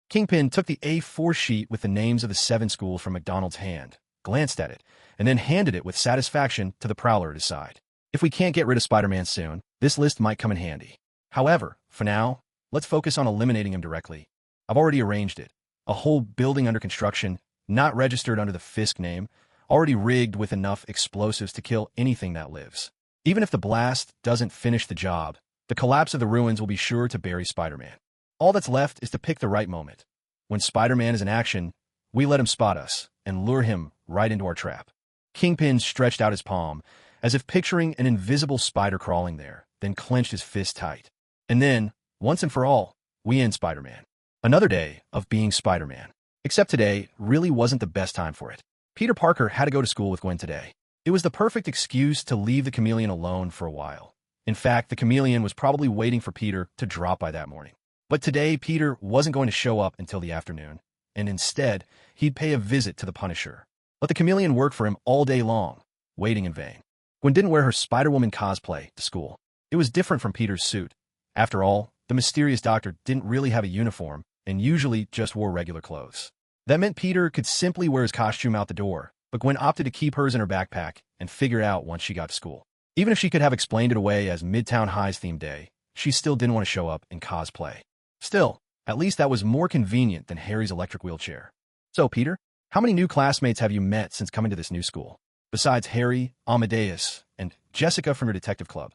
Kingpin took the A4 sheet with the names of the 7 schools from McDonald's hand, glanced at it, and then handed it with satisfaction to the prowler at his side. If we can't get rid of Spider-Man soon, this list might come in handy. However, for now, let's focus on eliminating him directly. I've already arranged it. A whole building under construction, not registered under the Fisk name, already rigged with enough explosives to kill anything that lives. Even if the blast doesn't finish the job, the collapse of the ruins will be sure to bury Spider-Man. All that's left is to pick the right moment. When Spider-Man is in action, we let him spot us and lure him right into our trap. Kingpin stretched out his palm, as if picturing an invisible spider crawling there, then clenched his fist tight. And then, once and for all, we end Spider-Man. Another day of being Spider-Man. Except today really wasn't the best time for it. Peter Parker had to go to school with Gwen today. It was the perfect excuse to leave the Chameleon alone for a while. In fact, the Chameleon was probably waiting for Peter to drop by that morning. But today, Peter wasn't going to show up until the afternoon, and instead, he'd pay a visit to the Punisher. Let the Chameleon work for him all day long, waiting in vain. Gwen didn't wear her Spider-Woman cosplay to school. It was different from Peter's suit. After all, the mysterious doctor didn't really have a uniform and usually just wore regular clothes. That meant Peter could simply wear his costume out the door, but Gwen opted to keep hers in her backpack and figure it out once she got to school. Even if she could have explained it away as Midtown High's theme day, she still didn't want to show up in cosplay. Still, at least that was more convenient than Harry's electric wheelchair. So, Peter, how many new classmates have you met since coming to this new school? Besides Harry, Amadeus, and Jessica from your detective club.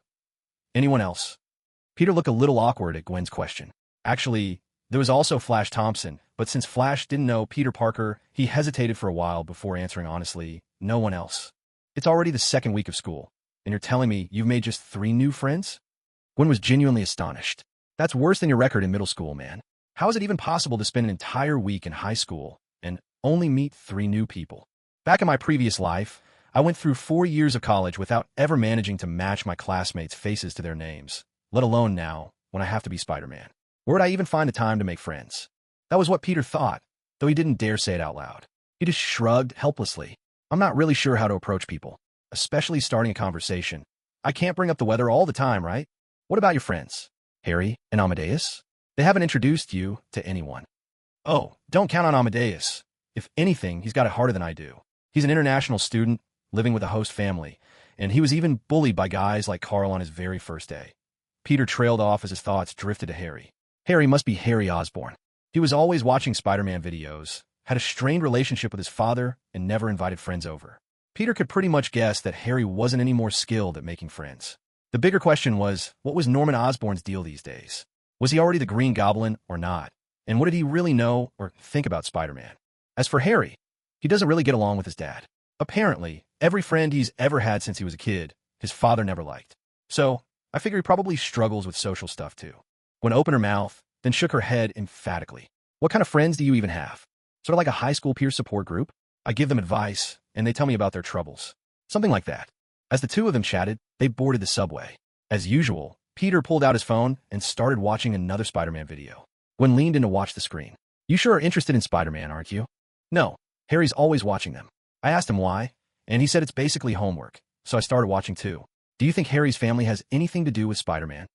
Anyone else? Peter looked a little awkward at Gwen's question. Actually, there was also Flash Thompson, but since Flash didn't know Peter Parker, he hesitated for a while before answering honestly, no one else. It's already the second week of school, and you're telling me you've made just 3 new friends? Gwen was genuinely astonished. That's worse than your record in middle school, man. How is it even possible to spend an entire week in high school and only meet 3 new people? Back in my previous life, I went through 4 years of college without ever managing to match my classmates' faces to their names, let alone now, when I have to be Spider-Man. Where would I even find the time to make friends? That was what Peter thought, though he didn't dare say it out loud. He just shrugged helplessly. I'm not really sure how to approach people, especially starting a conversation. I can't bring up the weather all the time, right? What about your friends? Harry and Amadeus? They haven't introduced you to anyone. Oh, don't count on Amadeus. If anything, he's got it harder than I do. He's an international student, living with a host family, and he was even bullied by guys like Carl on his very first day. Peter trailed off as his thoughts drifted to Harry. Harry must be Harry Osborn. He was always watching Spider-Man videos, had a strained relationship with his father, and never invited friends over. Peter could pretty much guess that Harry wasn't any more skilled at making friends. The bigger question was, what was Norman Osborn's deal these days? Was he already the Green Goblin or not? And what did he really know or think about Spider-Man? As for Harry, he doesn't really get along with his dad. Apparently, every friend he's ever had since he was a kid, his father never liked. So, I figure he probably struggles with social stuff too. Gwen opened her mouth, then shook her head emphatically. What kind of friends do you even have? Sort of like a high school peer support group? I give them advice, and they tell me about their troubles. Something like that. As the two of them chatted, they boarded the subway. As usual, Peter pulled out his phone and started watching another Spider-Man video. Gwen leaned in to watch the screen. You sure are interested in Spider-Man, aren't you? No, Harry's always watching them. I asked him why, and he said it's basically homework, so I started watching too. Do you think Harry's family has anything to do with Spider-Man?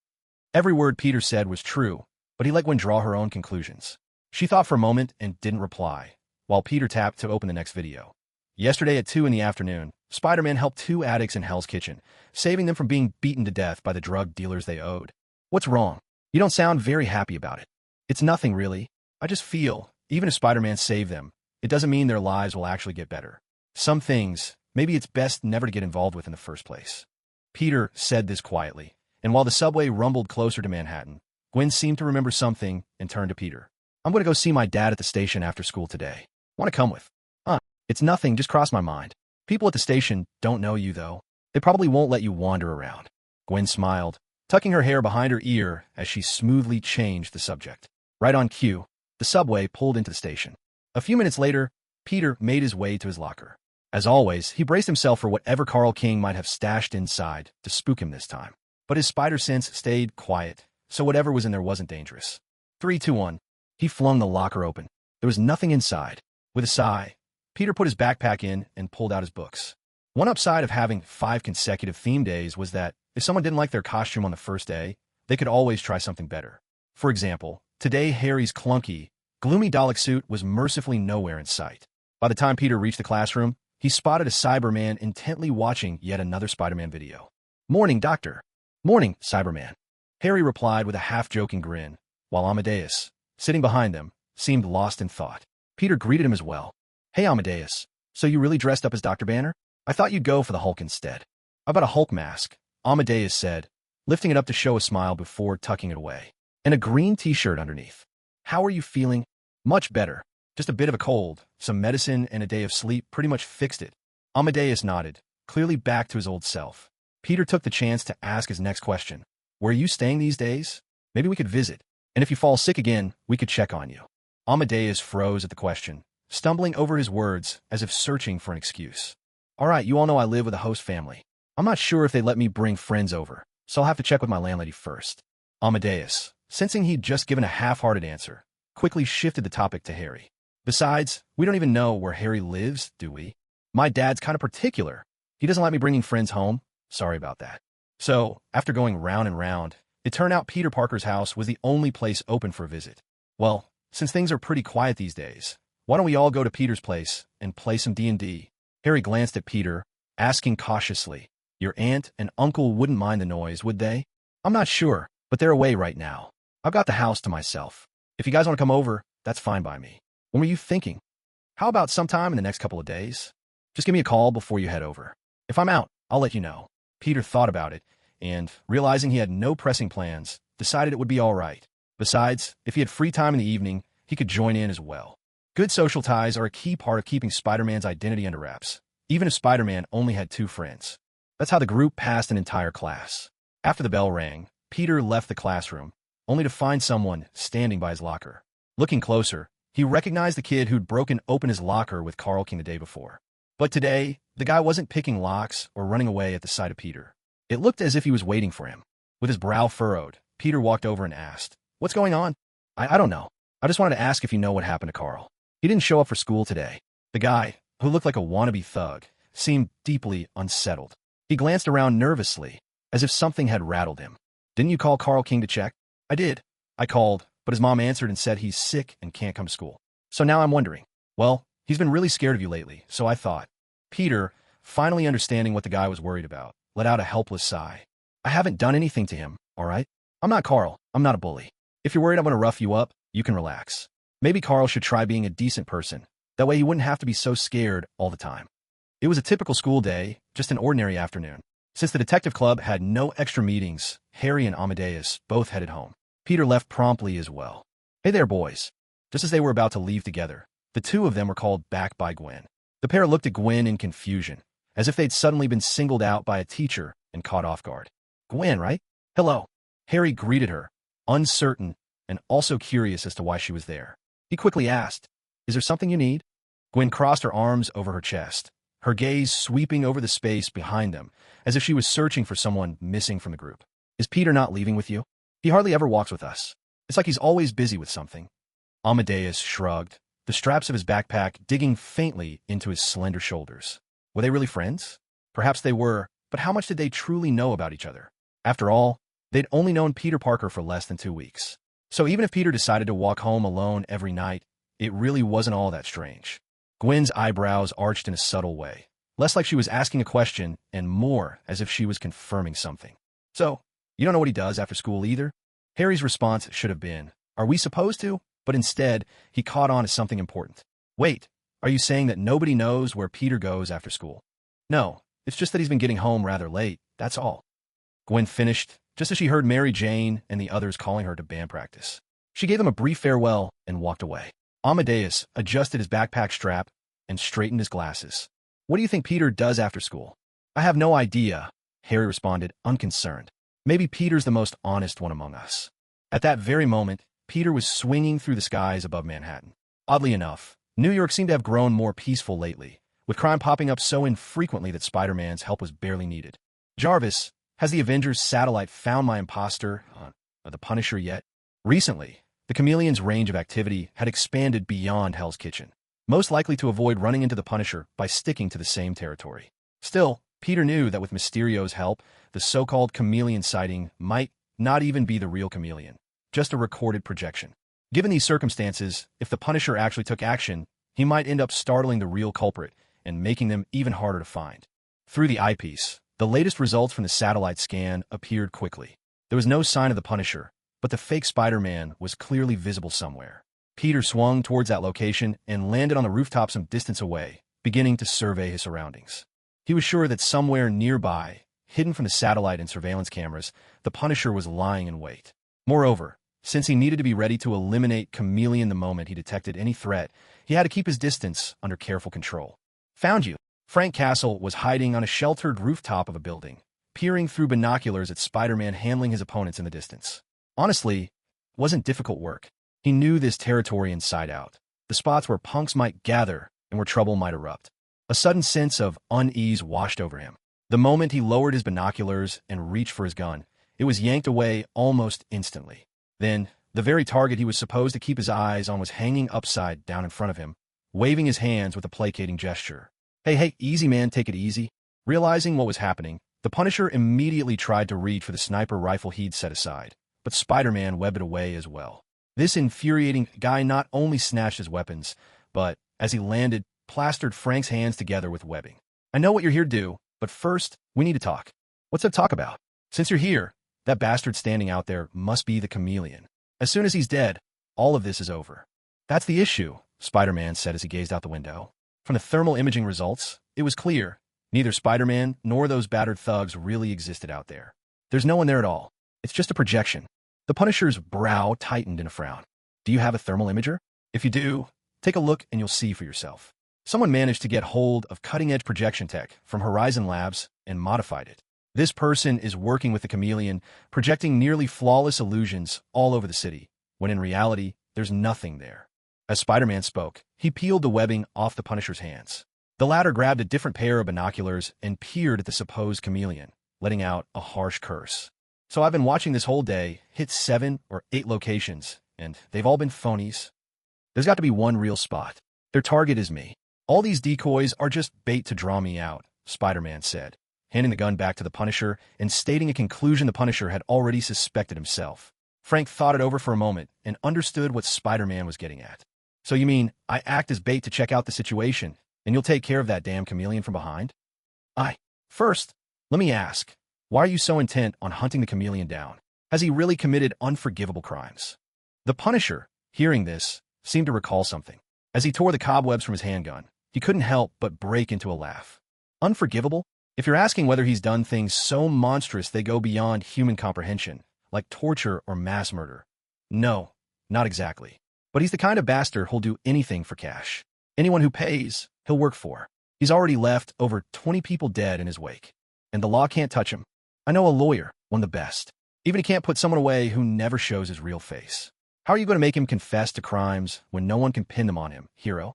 Every word Peter said was true, but he let Gwen draw her own conclusions. She thought for a moment and didn't reply, while Peter tapped to open the next video. Yesterday at 2 in the afternoon, Spider-Man helped 2 addicts in Hell's Kitchen, saving them from being beaten to death by the drug dealers they owed. What's wrong? You don't sound very happy about it. It's nothing really. I just feel, even if Spider-Man saved them, it doesn't mean their lives will actually get better. Some things, maybe it's best never to get involved with in the first place. Peter said this quietly, and while the subway rumbled closer to Manhattan, Gwen seemed to remember something and turned to Peter. I'm going to go see my dad at the station after school today. Want to come with? It's nothing, just crossed my mind. People at the station don't know you, though. They probably won't let you wander around. Gwen smiled, tucking her hair behind her ear as she smoothly changed the subject. Right on cue, the subway pulled into the station. A few minutes later, Peter made his way to his locker. As always, he braced himself for whatever Carl King might have stashed inside to spook him this time. But his spider sense stayed quiet, so whatever was in there wasn't dangerous. 3, 2, 1. He flung the locker open. There was nothing inside. With a sigh, Peter put his backpack in and pulled out his books. One upside of having 5 consecutive theme days was that if someone didn't like their costume on the first day, they could always try something better. For example, today Harry's clunky, gloomy Dalek suit was mercifully nowhere in sight. By the time Peter reached the classroom, he spotted a Cyberman intently watching yet another Spider-Man video. Morning, Doctor. Morning, Cyberman. Harry replied with a half-joking grin, while Amadeus, sitting behind them, seemed lost in thought. Peter greeted him as well. Hey, Amadeus. So you really dressed up as Dr. Banner? I thought you'd go for the Hulk instead. How about a Hulk mask? Amadeus said, lifting it up to show a smile before tucking it away. And a green t-shirt underneath. How are you feeling? Much better. Just a bit of a cold, some medicine, and a day of sleep pretty much fixed it. Amadeus nodded, clearly back to his old self. Peter took the chance to ask his next question. Where are you staying these days? Maybe we could visit. And if you fall sick again, we could check on you. Amadeus froze at the question, stumbling over his words as if searching for an excuse. All right, you all know I live with a host family. I'm not sure if they let me bring friends over, so I'll have to check with my landlady first. Amadeus, sensing he'd just given a half-hearted answer, quickly shifted the topic to Harry. Besides, we don't even know where Harry lives, do we? My dad's kind of particular. He doesn't like me bringing friends home. Sorry about that. So, after going round and round, it turned out Peter Parker's house was the only place open for a visit. Well, since things are pretty quiet these days, why don't we all go to Peter's place and play some D&D? Harry glanced at Peter, asking cautiously, Your aunt and uncle wouldn't mind the noise, would they? I'm not sure, but they're away right now. I've got the house to myself. If you guys want to come over, that's fine by me. When were you thinking? How about sometime in the next couple of days? Just give me a call before you head over. If I'm out, I'll let you know. Peter thought about it, and, realizing he had no pressing plans, decided it would be all right. Besides, if he had free time in the evening, he could join in as well. Good social ties are a key part of keeping Spider-Man's identity under wraps, even if Spider-Man only had 2 friends. That's how the group passed an entire class. After the bell rang, Peter left the classroom, only to find someone standing by his locker. Looking closer, he recognized the kid who'd broken open his locker with Carl King the day before. But today, the guy wasn't picking locks or running away at the sight of Peter. It looked as if he was waiting for him. With his brow furrowed, Peter walked over and asked, What's going on? I don't know. I just wanted to ask if you know what happened to Carl. He didn't show up for school today. The guy, who looked like a wannabe thug, seemed deeply unsettled. He glanced around nervously, as if something had rattled him. "Didn't you call Carl King to check?" "I did. I called, but his mom answered and said he's sick and can't come to school. So now I'm wondering." "Well, he's been really scared of you lately, so I thought." Peter, finally understanding what the guy was worried about, let out a helpless sigh. "I haven't done anything to him, all right? I'm not Carl. I'm not a bully. If you're worried I'm going to rough you up, you can relax. Maybe Carl should try being a decent person. That way he wouldn't have to be so scared all the time." It was a typical school day, just an ordinary afternoon. Since the detective club had no extra meetings, Harry and Amadeus both headed home. Peter left promptly as well. "Hey there, boys." Just as they were about to leave together, the two of them were called back by Gwen. The pair looked at Gwen in confusion, as if they'd suddenly been singled out by a teacher and caught off guard. "Gwen, right?" "Hello." Harry greeted her, uncertain and also curious as to why she was there. He quickly asked, "Is there something you need?" Gwen crossed her arms over her chest, her gaze sweeping over the space behind them, as if she was searching for someone missing from the group. "Is Peter not leaving with you? He hardly ever walks with us. It's like he's always busy with something." Amadeus shrugged, the straps of his backpack digging faintly into his slender shoulders. Were they really friends? Perhaps they were, but how much did they truly know about each other? After all, they'd only known Peter Parker for less than 2 weeks. So even if Peter decided to walk home alone every night, it really wasn't all that strange. Gwen's eyebrows arched in a subtle way, less like she was asking a question and more as if she was confirming something. "So, you don't know what he does after school either?" Harry's response should have been, "Are we supposed to?" But instead, he caught on to something important. "Wait, are you saying that nobody knows where Peter goes after school?" "No, it's just that he's been getting home rather late, that's all." Gwen finished, just as she heard Mary Jane and the others calling her to band practice. She gave them a brief farewell and walked away. Amadeus adjusted his backpack strap and straightened his glasses. "What do you think Peter does after school?" "I have no idea," Harry responded, unconcerned. "Maybe Peter's the most honest one among us." At that very moment, Peter was swinging through the skies above Manhattan. Oddly enough, New York seemed to have grown more peaceful lately, with crime popping up so infrequently that Spider-Man's help was barely needed. "Jarvis, has the Avengers satellite found my imposter, the Punisher, yet?" Recently, the Chameleon's range of activity had expanded beyond Hell's Kitchen, most likely to avoid running into the Punisher by sticking to the same territory. Still, Peter knew that with Mysterio's help, the so-called Chameleon sighting might not even be the real Chameleon, just a recorded projection. Given these circumstances, if the Punisher actually took action, he might end up startling the real culprit and making them even harder to find. Through the eyepiece, the latest results from the satellite scan appeared quickly. There was no sign of the Punisher, but the fake Spider-Man was clearly visible somewhere. Peter swung towards that location and landed on the rooftop some distance away, beginning to survey his surroundings. He was sure that somewhere nearby, hidden from the satellite and surveillance cameras, the Punisher was lying in wait. Moreover, since he needed to be ready to eliminate Chameleon the moment he detected any threat, he had to keep his distance under careful control. "Found you." Frank Castle was hiding on a sheltered rooftop of a building, peering through binoculars at Spider-Man handling his opponents in the distance. Honestly, it wasn't difficult work. He knew this territory inside out, the spots where punks might gather and where trouble might erupt. A sudden sense of unease washed over him. The moment he lowered his binoculars and reached for his gun, it was yanked away almost instantly. Then, the very target he was supposed to keep his eyes on was hanging upside down in front of him, waving his hands with a placating gesture. Hey, easy man, take it easy." Realizing what was happening, the Punisher immediately tried to reach for the sniper rifle he'd set aside, but Spider-Man webbed it away as well. This infuriating guy not only snatched his weapons, but, as he landed, plastered Frank's hands together with webbing. "I know what you're here to do, but first, we need to talk." "What's to talk about?" "Since you're here, that bastard standing out there must be the Chameleon. As soon as he's dead, all of this is over." "That's the issue," Spider-Man said as he gazed out the window. From the thermal imaging results, it was clear neither Spider-Man nor those battered thugs really existed out there. There's no one there at all. It's just a projection. The Punisher's brow tightened in a frown. "Do you have a thermal imager? If you do, take a look and you'll see for yourself." Someone managed to get hold of cutting-edge projection tech from Horizon Labs and modified it. This person is working with the Chameleon, projecting nearly flawless illusions all over the city, when in reality, there's nothing there. As Spider-Man spoke, he peeled the webbing off the Punisher's hands. The latter grabbed a different pair of binoculars and peered at the supposed Chameleon, letting out a harsh curse. "So I've been watching this whole day, hit 7 or 8 locations, and they've all been phonies. There's got to be one real spot. Their target is me. All these decoys are just bait to draw me out, Spider-Man said, handing the gun back to the Punisher and stating a conclusion the Punisher had already suspected himself. Frank thought it over for a moment and understood what Spider-Man was getting at. So you mean I act as bait to check out the situation, and you'll take care of that damn chameleon from behind? First, let me ask, why are you so intent on hunting the chameleon down? Has he really committed unforgivable crimes? The Punisher, hearing this, seemed to recall something. As he tore the cobwebs from his handgun, he couldn't help but break into a laugh. Unforgivable? If you're asking whether he's done things so monstrous they go beyond human comprehension, like torture or mass murder. No, not exactly. But he's the kind of bastard who'll do anything for cash. Anyone who pays, he'll work for. He's already left over 20 people dead in his wake. And the law can't touch him. I know a lawyer, one of the best. Even he can't put someone away who never shows his real face. How are you going to make him confess to crimes when no one can pin them on him, hero?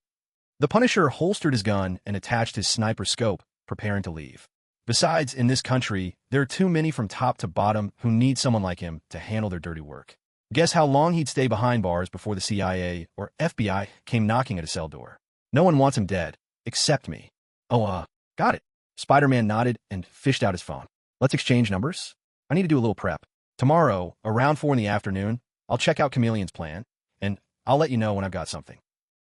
The Punisher holstered his gun and attached his sniper scope, preparing to leave. Besides, in this country, there are too many from top to bottom who need someone like him to handle their dirty work. Guess how long he'd stay behind bars before the CIA or FBI came knocking at his cell door. No one wants him dead, except me. Got it. Spider-Man nodded and fished out his phone. Let's exchange numbers. I need to do a little prep. Tomorrow, around 4 in the afternoon, I'll check out Chameleon's plan, and I'll let you know when I've got something.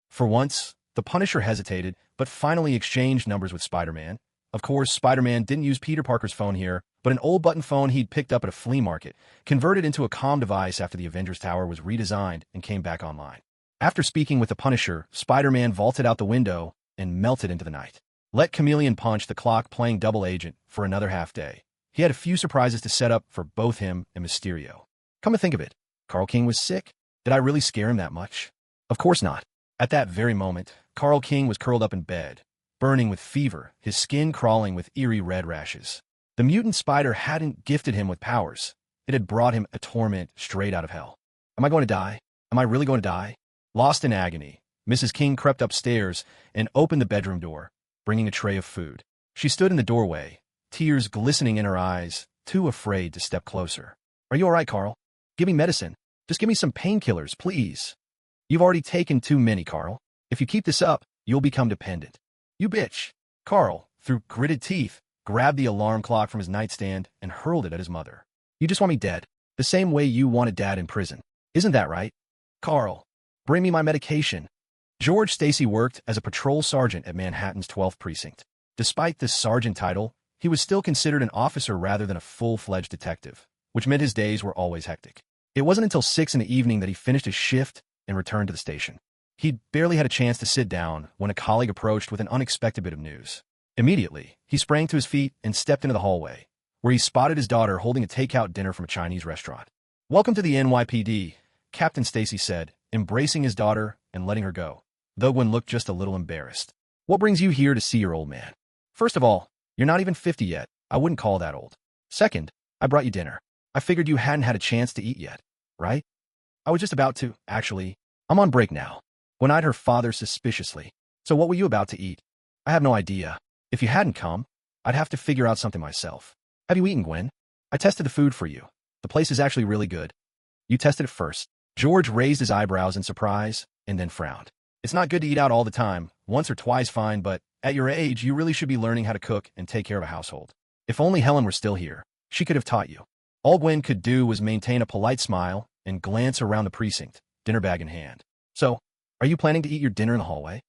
For once, the Punisher hesitated, but finally exchanged numbers with Spider-Man. Of course, Spider-Man didn't use Peter Parker's phone here, but an old button phone he'd picked up at a flea market, converted into a comm device after the Avengers Tower was redesigned and came back online. After speaking with the Punisher, Spider-Man vaulted out the window and melted into the night. Let Chameleon punch the clock playing double agent for another half day. He had a few surprises to set up for both him and Mysterio. Come to think of it, Carl King was sick? Did I really scare him that much? Of course not. At that very moment, Carl King was curled up in bed, burning with fever, his skin crawling with eerie red rashes. The mutant spider hadn't gifted him with powers. It had brought him a torment straight out of hell. Am I going to die? Am I really going to die? Lost in agony, Mrs. King crept upstairs and opened the bedroom door, bringing a tray of food. She stood in the doorway, tears glistening in her eyes, too afraid to step closer. Are you all right, Carl? Give me medicine. Just give me some painkillers, please. You've already taken too many, Carl. If you keep this up, you'll become dependent. You bitch. Carl, through gritted teeth, grabbed the alarm clock from his nightstand and hurled it at his mother. You just want me dead, the same way you wanted Dad in prison. Isn't that right? Carl, bring me my medication. George Stacy worked as a patrol sergeant at Manhattan's 12th Precinct. Despite this sergeant title, he was still considered an officer rather than a full-fledged detective, which meant his days were always hectic. It wasn't until 6 in the evening that he finished his shift and returned to the station. He'd barely had a chance to sit down when a colleague approached with an unexpected bit of news. Immediately, he sprang to his feet and stepped into the hallway, where he spotted his daughter holding a takeout dinner from a Chinese restaurant. Welcome to the NYPD, Captain Stacy said, embracing his daughter and letting her go. Thogwen looked just a little embarrassed. What brings you here to see your old man? First of all, you're not even 50 yet. I wouldn't call that old. Second, I brought you dinner. I figured you hadn't had a chance to eat yet, right? I was just about to, actually. I'm on break now. Gwen eyed her father suspiciously. So what were you about to eat? I have no idea. If you hadn't come, I'd have to figure out something myself. Have you eaten, Gwen? I tested the food for you. The place is actually really good. You tested it first. George raised his eyebrows in surprise and then frowned. It's not good to eat out all the time. Once or twice fine, but at your age, you really should be learning how to cook and take care of a household. If only Helen were still here, she could have taught you. All Gwen could do was maintain a polite smile and glance around the precinct, dinner bag in hand. So, are you planning to eat your dinner in the hallway?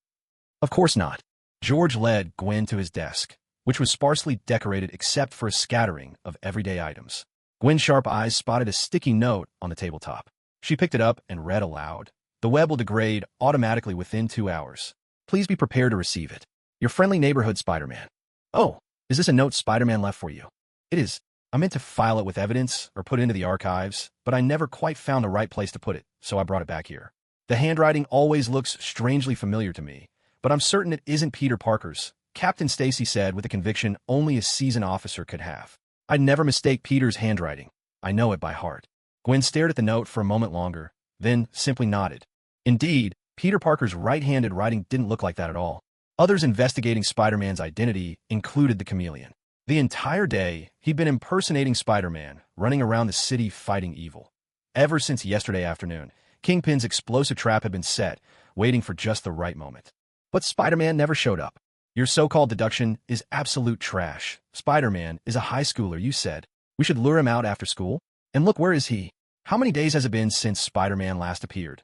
Of course not. George led Gwen to his desk, which was sparsely decorated except for a scattering of everyday items. Gwen's sharp eyes spotted a sticky note on the tabletop. She picked it up and read aloud. The web will degrade automatically within 2 hours. Please be prepared to receive it. Your friendly neighborhood Spider-Man. Oh, is this a note Spider-Man left for you? It is. I meant to file it with evidence or put it into the archives, but I never quite found the right place to put it, so I brought it back here. The handwriting always looks strangely familiar to me, but I'm certain it isn't Peter Parker's, Captain Stacy said with a conviction only a seasoned officer could have. I'd never mistake Peter's handwriting. I know it by heart. Gwen stared at the note for a moment longer, then simply nodded. Indeed, Peter Parker's right-handed writing didn't look like that at all. Others investigating Spider-Man's identity included the chameleon. The entire day, he'd been impersonating Spider-Man, running around the city fighting evil. Ever since yesterday afternoon, Kingpin's explosive trap had been set, waiting for just the right moment. But Spider-Man never showed up. Your so-called deduction is absolute trash. Spider-Man is a high schooler, you said. We should lure him out after school? And look, where is he? How many days has it been since Spider-Man last appeared?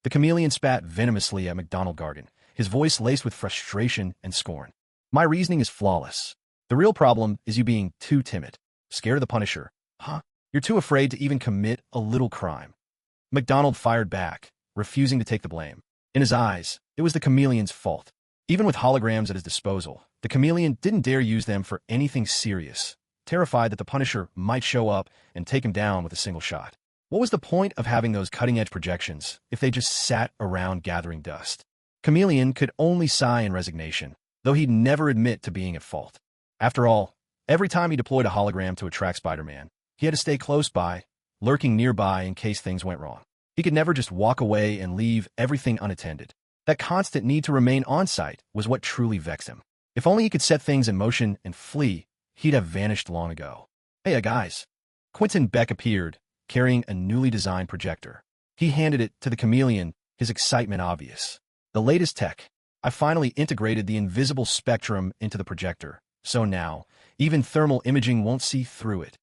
The chameleon spat venomously at McDonald Gargan, his voice laced with frustration and scorn. My reasoning is flawless. The real problem is you being too timid. Scared of the Punisher, huh? You're too afraid to even commit a little crime. McDonald fired back, refusing to take the blame. In his eyes, it was the chameleon's fault. Even with holograms at his disposal, the chameleon didn't dare use them for anything serious, terrified that the Punisher might show up and take him down with a single shot. What was the point of having those cutting-edge projections if they just sat around gathering dust? Chameleon could only sigh in resignation, though he'd never admit to being at fault. After all, every time he deployed a hologram to attract Spider-Man, he had to stay close by, lurking nearby in case things went wrong. He could never just walk away and leave everything unattended. That constant need to remain on-site was what truly vexed him. If only he could set things in motion and flee, he'd have vanished long ago. Hey, guys. Quentin Beck appeared, carrying a newly designed projector. He handed it to the chameleon, his excitement obvious. The latest tech. I finally integrated the invisible spectrum into the projector, so now, even thermal imaging won't see through it.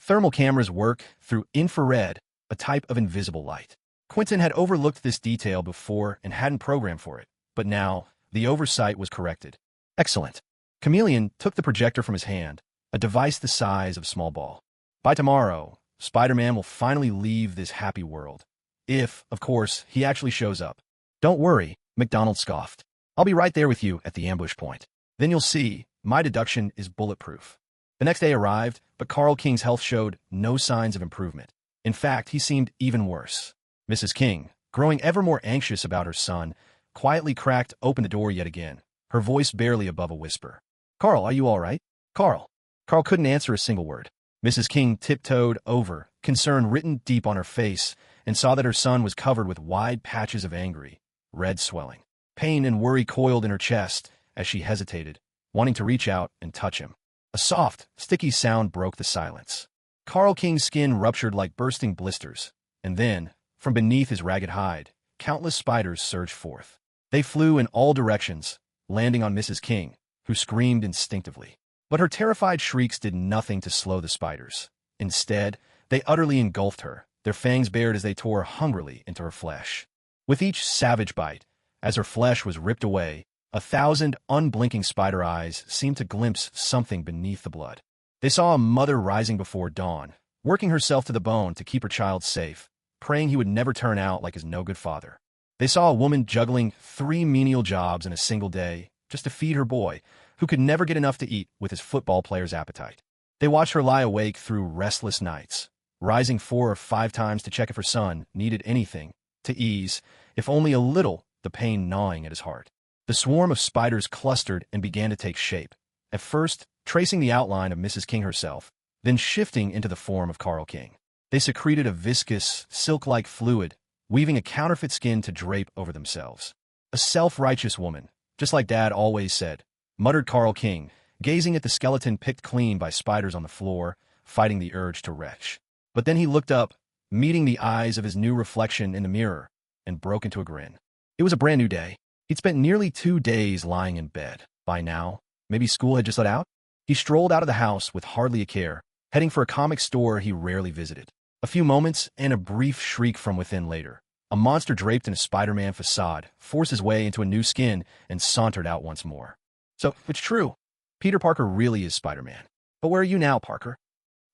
Thermal cameras work through infrared, a type of invisible light. Quentin had overlooked this detail before and hadn't programmed for it, but now, the oversight was corrected. Excellent. Chameleon took the projector from his hand, a device the size of a small ball. By tomorrow, Spider-Man will finally leave this happy world. If, of course, he actually shows up. Don't worry, McDonald scoffed. I'll be right there with you at the ambush point. Then you'll see, my deduction is bulletproof. The next day arrived, but Carl King's health showed no signs of improvement. In fact, he seemed even worse. Mrs. King, growing ever more anxious about her son, quietly cracked open the door yet again, her voice barely above a whisper. Carl, are you all right? Carl. Carl couldn't answer a single word. Mrs. King tiptoed over, concern written deep on her face, and saw that her son was covered with wide patches of angry, red swelling. Pain and worry coiled in her chest as she hesitated, wanting to reach out and touch him. A soft, sticky sound broke the silence. Carl King's skin ruptured like bursting blisters, and then, from beneath his ragged hide, countless spiders surged forth. They flew in all directions, landing on Mrs. King, who screamed instinctively. But her terrified shrieks did nothing to slow the spiders. Instead, they utterly engulfed her, their fangs bared as they tore hungrily into her flesh. With each savage bite, as her flesh was ripped away, 1,000 unblinking spider eyes seemed to glimpse something beneath the blood. They saw a mother rising before dawn, working herself to the bone to keep her child safe, praying he would never turn out like his no-good father. They saw a woman juggling 3 menial jobs in a single day just to feed her boy, who could never get enough to eat with his football player's appetite. They watched her lie awake through restless nights, rising 4 or 5 times to check if her son needed anything, to ease, if only a little, the pain gnawing at his heart. The swarm of spiders clustered and began to take shape, at first tracing the outline of Mrs. King herself, then shifting into the form of Carl King. They secreted a viscous, silk-like fluid, weaving a counterfeit skin to drape over themselves. A self-righteous woman, just like Dad always said, muttered Carl King, gazing at the skeleton picked clean by spiders on the floor, fighting the urge to retch. But then he looked up, meeting the eyes of his new reflection in the mirror, and broke into a grin. It was a brand new day. He'd spent nearly 2 days lying in bed. By now, maybe school had just let out? He strolled out of the house with hardly a care, heading for a comic store he rarely visited. A few moments and a brief shriek from within later. A monster draped in a Spider-Man facade forced his way into a new skin and sauntered out once more. So, it's true. Peter Parker really is Spider-Man. But where are you now, Parker?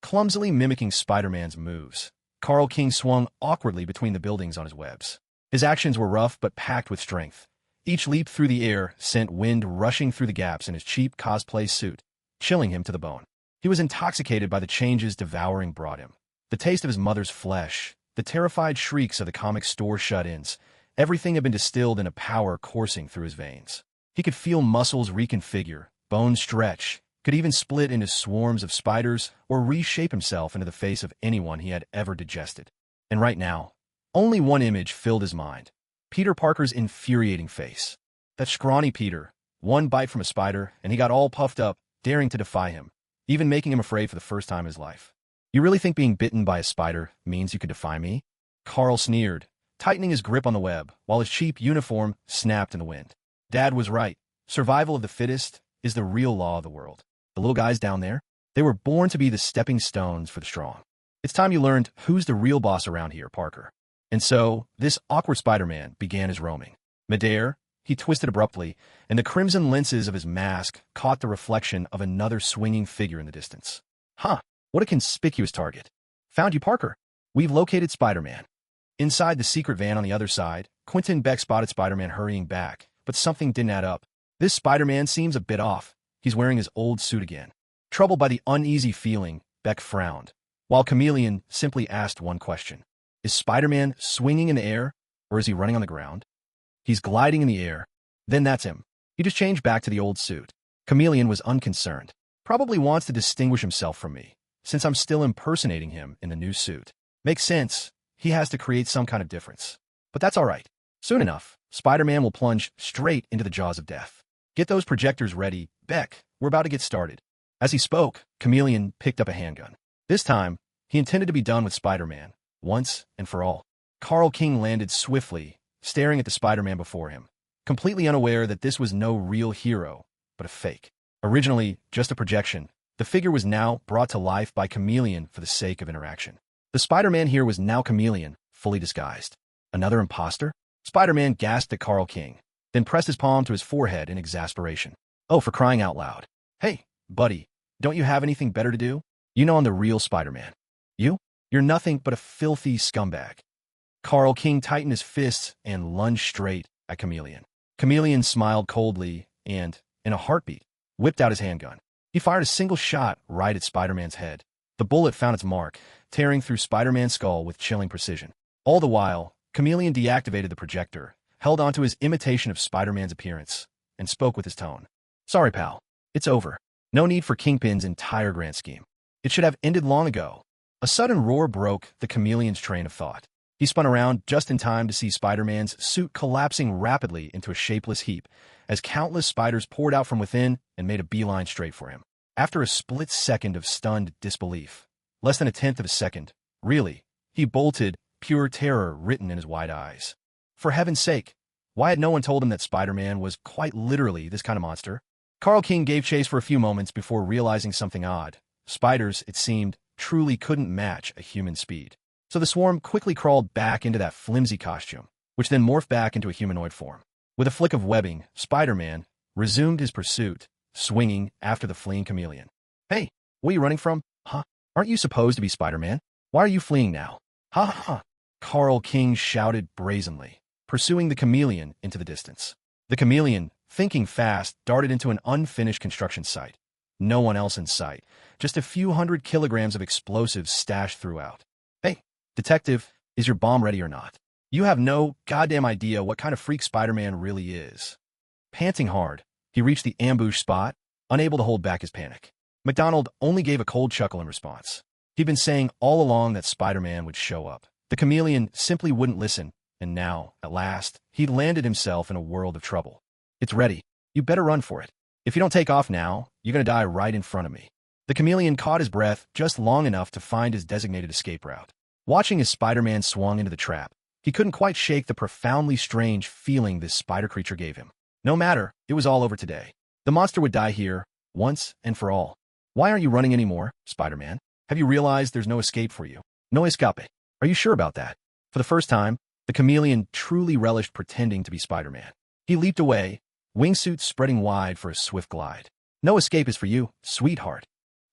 Clumsily mimicking Spider-Man's moves, Carl King swung awkwardly between the buildings on his webs. His actions were rough but packed with strength. Each leap through the air sent wind rushing through the gaps in his cheap cosplay suit, chilling him to the bone. He was intoxicated by the changes devouring brought him. The taste of his mother's flesh, the terrified shrieks of the comic store shut-ins, everything had been distilled in a power coursing through his veins. He could feel muscles reconfigure, bones stretch, could even split into swarms of spiders or reshape himself into the face of anyone he had ever digested. And right now, only one image filled his mind. Peter Parker's infuriating face. That scrawny Peter, one bite from a spider, and he got all puffed up, daring to defy him, even making him afraid for the first time in his life. You really think being bitten by a spider means you could defy me? Carl sneered, tightening his grip on the web, while his cheap uniform snapped in the wind. Dad was right. Survival of the fittest is the real law of the world. The little guys down there, they were born to be the stepping stones for the strong. It's time you learned who's the real boss around here, Parker. And so, this awkward Spider-Man began his roaming. Midair, he twisted abruptly, and the crimson lenses of his mask caught the reflection of another swinging figure in the distance. Huh, what a conspicuous target. Found you, Parker. We've located Spider-Man. Inside the secret van on the other side, Quentin Beck spotted Spider-Man hurrying back, but something didn't add up. This Spider-Man seems a bit off. He's wearing his old suit again. Troubled by the uneasy feeling, Beck frowned, while Chameleon simply asked one question. Is Spider-Man swinging in the air, or is he running on the ground? He's gliding in the air. Then that's him. He just changed back to the old suit. Chameleon was unconcerned. Probably wants to distinguish himself from me, since I'm still impersonating him in the new suit. Makes sense. He has to create some kind of difference. But that's all right. Soon enough, Spider-Man will plunge straight into the jaws of death. Get those projectors ready, Beck. We're about to get started. As he spoke, Chameleon picked up a handgun. This time, he intended to be done with Spider-Man, once and for all. Carl King landed swiftly, staring at the Spider-Man before him, completely unaware that this was no real hero, but a fake. Originally just a projection, the figure was now brought to life by Chameleon for the sake of interaction. The Spider-Man here was now Chameleon, fully disguised. Another imposter? Spider-Man gasped at Carl King, then pressed his palm to his forehead in exasperation. Oh, for crying out loud. Hey, buddy, don't you have anything better to do? You know I'm the real Spider-Man. You're nothing but a filthy scumbag. Carl King tightened his fists and lunged straight at Chameleon. Chameleon smiled coldly and, in a heartbeat, whipped out his handgun. He fired a single shot right at Spider-Man's head. The bullet found its mark, tearing through Spider-Man's skull with chilling precision. All the while, Chameleon deactivated the projector, held onto his imitation of Spider-Man's appearance, and spoke with his tone. Sorry, pal. It's over. No need for Kingpin's entire grand scheme. It should have ended long ago. A sudden roar broke the Chameleon's train of thought. He spun around just in time to see Spider-Man's suit collapsing rapidly into a shapeless heap as countless spiders poured out from within and made a beeline straight for him. After a split second of stunned disbelief, less than a tenth of a second, really, he bolted, pure terror written in his wide eyes. For heaven's sake, why had no one told him that Spider-Man was quite literally this kind of monster? Carl King gave chase for a few moments before realizing something odd. Spiders, it seemed, truly couldn't match a human speed. So the swarm quickly crawled back into that flimsy costume, which then morphed back into a humanoid form. With a flick of webbing, Spider-Man resumed his pursuit, swinging after the fleeing Chameleon. Hey, what are you running from? Huh? Aren't you supposed to be Spider-Man? Why are you fleeing now? Ha ha ha! Carl King shouted brazenly, pursuing the Chameleon into the distance. The Chameleon, thinking fast, darted into an unfinished construction site. No one else in sight, just a few 100 kilograms of explosives stashed throughout. Hey, detective, is your bomb ready or not? You have no goddamn idea what kind of freak Spider-Man really is. Panting hard, he reached the ambush spot, unable to hold back his panic. McDonald only gave a cold chuckle in response. He'd been saying all along that Spider-Man would show up. The Chameleon simply wouldn't listen, and now, at last, he'd landed himself in a world of trouble. It's ready. You better run for it. If you don't take off now, you're gonna die right in front of me. The Chameleon caught his breath just long enough to find his designated escape route. Watching as Spider-Man swung into the trap, he couldn't quite shake the profoundly strange feeling this spider creature gave him. No matter, it was all over today. The monster would die here, once and for all. Why aren't you running anymore, Spider-Man? Have you realized there's no escape for you? No escape. Are you sure about that? For the first time, the Chameleon truly relished pretending to be Spider-Man. He leaped away, wingsuit spreading wide for a swift glide. No escape is for you, sweetheart.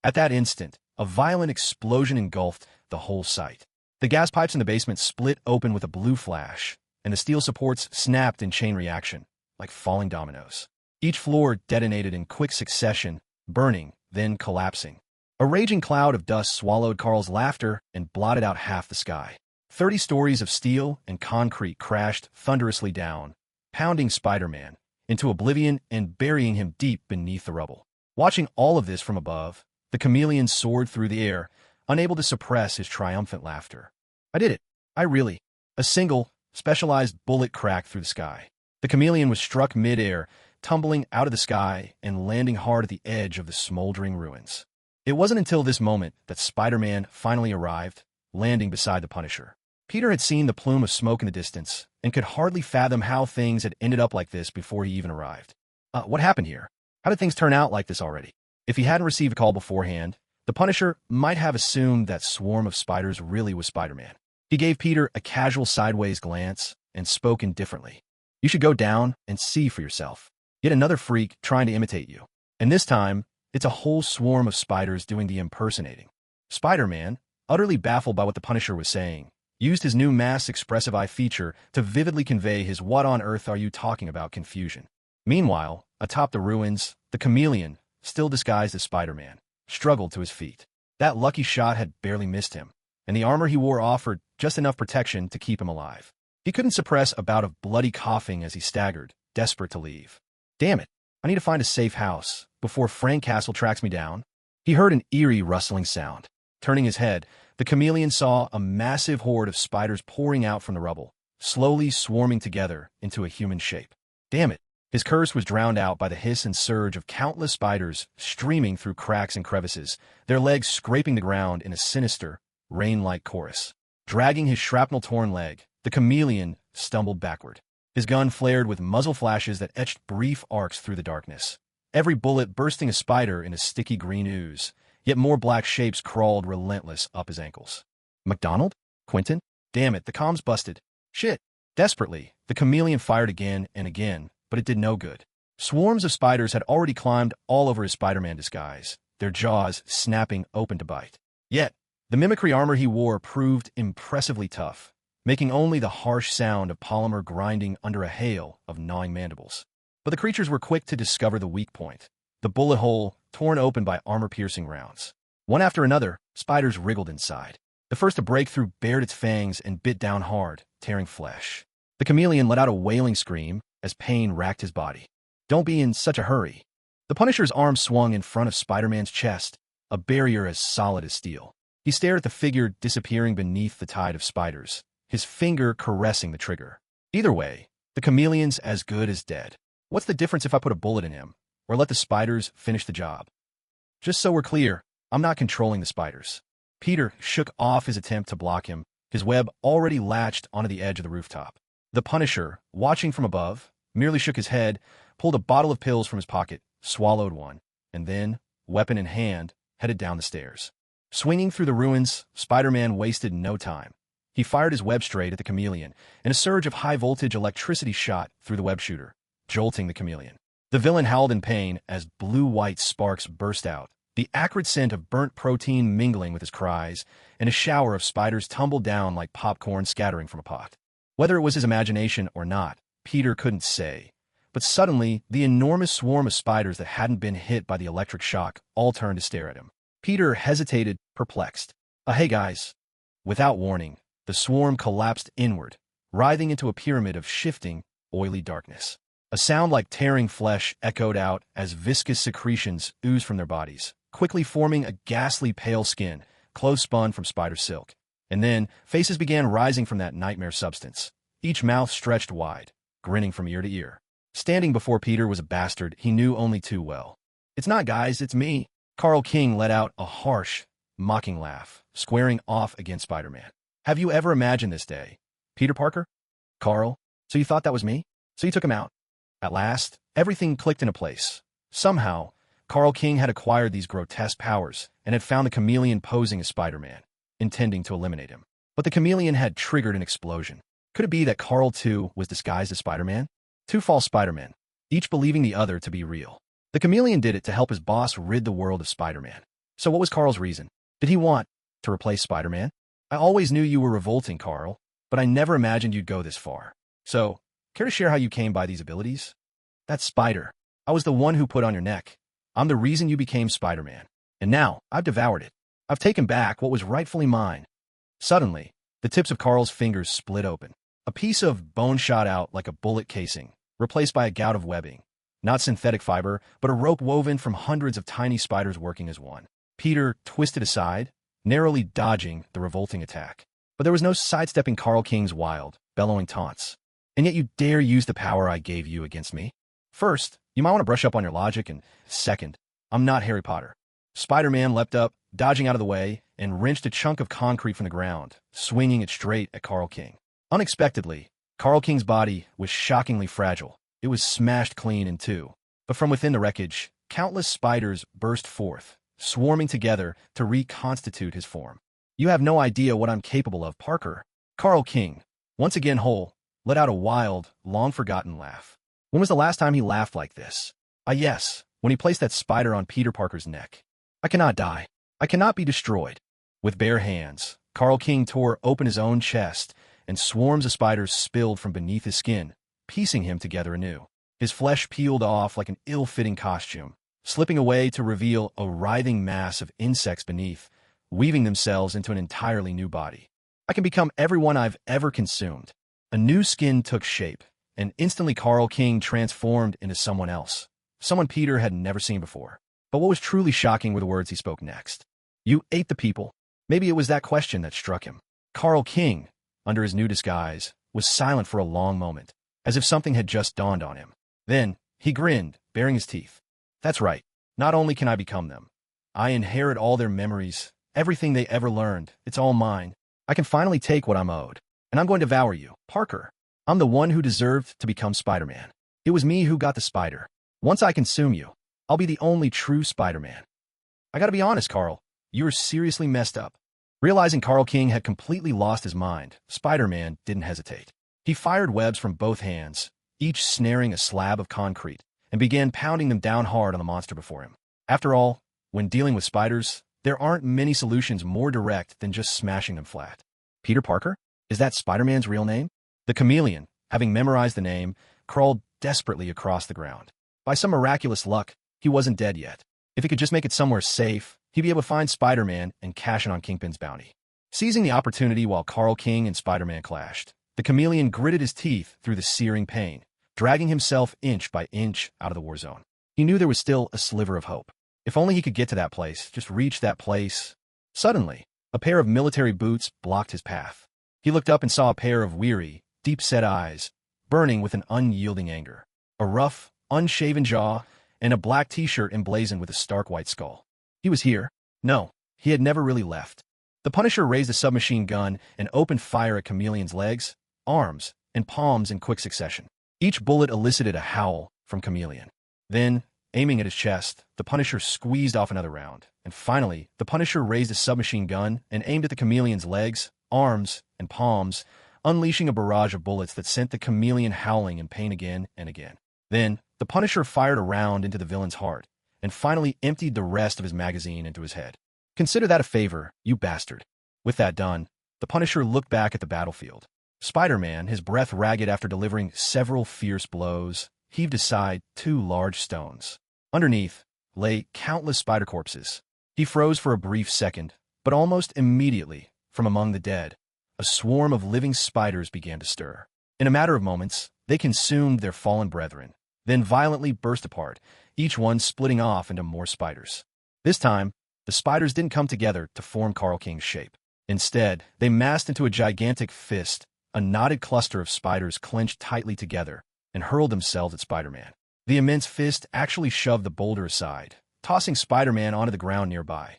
At that instant, a violent explosion engulfed the whole site. The gas pipes in the basement split open with a blue flash, and the steel supports snapped in chain reaction, like falling dominoes. Each floor detonated in quick succession, burning, then collapsing. A raging cloud of dust swallowed Carl's laughter and blotted out half the sky. 30 stories of steel and concrete crashed thunderously down, pounding Spider-Man into oblivion and burying him deep beneath the rubble. Watching all of this from above, the Chameleon soared through the air, unable to suppress his triumphant laughter. I did it. A single, specialized bullet cracked through the sky. The Chameleon was struck mid-air, tumbling out of the sky and landing hard at the edge of the smoldering ruins. It wasn't until this moment that Spider-Man finally arrived, landing beside the Punisher. Peter had seen the plume of smoke in the distance and could hardly fathom how things had ended up like this before he even arrived. What happened here? How did things turn out like this already? If he hadn't received a call beforehand, the Punisher might have assumed that swarm of spiders really was Spider-Man. He gave Peter a casual sideways glance and spoke indifferently. You should go down and see for yourself. Yet another freak trying to imitate you. And this time, it's a whole swarm of spiders doing the impersonating. Spider-Man, utterly baffled by what the Punisher was saying, used his new masked expressive eye feature to vividly convey his what on earth are you talking about confusion. Meanwhile, atop the ruins, the chameleon, still disguised as Spider-Man, struggled to his feet. That lucky shot had barely missed him, and the armor he wore offered just enough protection to keep him alive. He couldn't suppress a bout of bloody coughing as he staggered, desperate to leave. Damn it, I need to find a safe house before Frank Castle tracks me down. He heard an eerie rustling sound. Turning his head, the chameleon saw a massive horde of spiders pouring out from the rubble, slowly swarming together into a human shape. Damn it, his curse was drowned out by the hiss and surge of countless spiders streaming through cracks and crevices, their legs scraping the ground in a sinister, rain-like chorus. Dragging his shrapnel-torn leg, the chameleon stumbled backward. His gun flared with muzzle flashes that etched brief arcs through the darkness, every bullet bursting a spider in a sticky green ooze, yet more black shapes crawled relentless up his ankles. McDonald? Quentin? Damn it, the comms busted. Shit. Desperately, the chameleon fired again and again, but it did no good. Swarms of spiders had already climbed all over his Spider-Man disguise, their jaws snapping open to bite. Yet, the mimicry armor he wore proved impressively tough, making only the harsh sound of polymer grinding under a hail of gnawing mandibles. But the creatures were quick to discover the weak point, the bullet hole torn open by armor-piercing rounds. One after another, spiders wriggled inside. The first to break through bared its fangs and bit down hard, tearing flesh. The chameleon let out a wailing scream as pain racked his body. Don't be in such a hurry. The Punisher's arm swung in front of Spider-Man's chest, a barrier as solid as steel. He stared at the figure disappearing beneath the tide of spiders, his finger caressing the trigger. Either way, the chameleon's as good as dead. What's the difference if I put a bullet in him, or let the spiders finish the job? Just so we're clear, I'm not controlling the spiders. Peter shook off his attempt to block him, his web already latched onto the edge of the rooftop. The Punisher, watching from above, merely shook his head, pulled a bottle of pills from his pocket, swallowed one, and then, weapon in hand, headed down the stairs. Swinging through the ruins, Spider-Man wasted no time. He fired his web straight at the chameleon, and a surge of high-voltage electricity shot through the web shooter, jolting the chameleon. The villain howled in pain as blue-white sparks burst out, the acrid scent of burnt protein mingling with his cries, and a shower of spiders tumbled down like popcorn scattering from a pot. Whether it was his imagination or not, Peter couldn't say. But suddenly, the enormous swarm of spiders that hadn't been hit by the electric shock all turned to stare at him. Peter hesitated, perplexed. Hey guys. Without warning, the swarm collapsed inward, writhing into a pyramid of shifting, oily darkness. A sound like tearing flesh echoed out as viscous secretions oozed from their bodies, quickly forming a ghastly pale skin, close-spun from spider silk. And then, faces began rising from that nightmare substance, each mouth stretched wide, grinning from ear to ear. Standing before Peter was a bastard he knew only too well. It's not guys, it's me. Carl King let out a harsh, mocking laugh, squaring off against Spider-Man. Have you ever imagined this day? Peter Parker? Carl? So you thought that was me? So you took him out? At last, everything clicked into place. Somehow, Carl King had acquired these grotesque powers and had found the chameleon posing as Spider-Man, intending to eliminate him. But the chameleon had triggered an explosion. Could it be that Carl, too, was disguised as Spider-Man? Two false Spider-Men, each believing the other to be real. The chameleon did it to help his boss rid the world of Spider-Man. So what was Carl's reason? Did he want to replace Spider-Man? I always knew you were revolting, Carl, but I never imagined you'd go this far. So, care to share how you came by these abilities? That spider. I was the one who put on your neck. I'm the reason you became Spider-Man. And now, I've devoured it. I've taken back what was rightfully mine. Suddenly, the tips of Carl's fingers split open. A piece of bone shot out like a bullet casing, replaced by a gout of webbing. Not synthetic fiber, but a rope woven from hundreds of tiny spiders working as one. Peter twisted aside, narrowly dodging the revolting attack. But there was no sidestepping Carl King's wild, bellowing taunts. And yet you dare use the power I gave you against me? First, you might want to brush up on your logic, and second, I'm not Harry Potter. Spider-Man leapt up, dodging out of the way, and wrenched a chunk of concrete from the ground, swinging it straight at Carl King. Unexpectedly, Carl King's body was shockingly fragile. It was smashed clean in two. But from within the wreckage, countless spiders burst forth, swarming together to reconstitute his form. "You have no idea what I'm capable of, Parker." Carl King, once again whole, let out a wild, long-forgotten laugh. When was the last time he laughed like this? Yes, when he placed that spider on Peter Parker's neck. "I cannot die. I cannot be destroyed." With bare hands, Carl King tore open his own chest, and swarms of spiders spilled from beneath his skin, piecing him together anew. His flesh peeled off like an ill-fitting costume, slipping away to reveal a writhing mass of insects beneath, weaving themselves into an entirely new body. "I can become everyone I've ever consumed." A new skin took shape, and instantly Carl King transformed into someone else, someone Peter had never seen before. But what was truly shocking were the words he spoke next. "You ate the people." Maybe it was that question that struck him. Carl King, under his new disguise, was silent for a long moment, as if something had just dawned on him. Then, he grinned, baring his teeth. "That's right. Not only can I become them, I inherit all their memories, everything they ever learned. It's all mine. I can finally take what I'm owed. And I'm going to devour you, Parker. I'm the one who deserved to become Spider-Man. It was me who got the spider. Once I consume you, I'll be the only true Spider-Man." "I gotta be honest, Carl. You were seriously messed up." Realizing Carl King had completely lost his mind, Spider-Man didn't hesitate. He fired webs from both hands, each snaring a slab of concrete, and began pounding them down hard on the monster before him. After all, when dealing with spiders, there aren't many solutions more direct than just smashing them flat. Peter Parker? Is that Spider-Man's real name? The chameleon, having memorized the name, crawled desperately across the ground. By some miraculous luck, he wasn't dead yet. If he could just make it somewhere safe, he'd be able to find Spider-Man and cash in on Kingpin's bounty. Seizing the opportunity while Carl King and Spider-Man clashed, the chameleon gritted his teeth through the searing pain, dragging himself inch by inch out of the war zone. He knew there was still a sliver of hope. If only he could get to that place, just reach that place. Suddenly, a pair of military boots blocked his path. He looked up and saw a pair of weary, deep-set eyes, burning with an unyielding anger. A rough, unshaven jaw, and a black t-shirt emblazoned with a stark white skull. He was here. No, he had never really left. The Punisher raised a submachine gun and opened fire at Chameleon's legs, arms, and palms in quick succession. Each bullet elicited a howl from Chameleon. Then, aiming at his chest, the Punisher squeezed off another round. And finally, the Punisher raised a submachine gun and aimed at the Chameleon's legs, arms, and palms, unleashing a barrage of bullets that sent the Chameleon howling in pain again and again. Then, the Punisher fired a round into the villain's heart, and finally emptied the rest of his magazine into his head. "Consider that a favor, you bastard." With that done, the Punisher looked back at the battlefield. Spider-Man, his breath ragged after delivering several fierce blows, heaved aside 2 large stones. Underneath lay countless spider corpses. He froze for a brief second, but almost immediately, from among the dead, a swarm of living spiders began to stir. In a matter of moments, they consumed their fallen brethren, then violently burst apart, each one splitting off into more spiders. This time, the spiders didn't come together to form Carl King's shape. Instead, they massed into a gigantic fist, a knotted cluster of spiders clenched tightly together, and hurled themselves at Spider-Man. The immense fist actually shoved the boulder aside, tossing Spider-Man onto the ground nearby.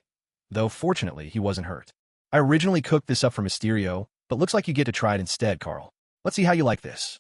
Though fortunately, he wasn't hurt. "I originally cooked this up for Mysterio, but looks like you get to try it instead, Carl. Let's see how you like this."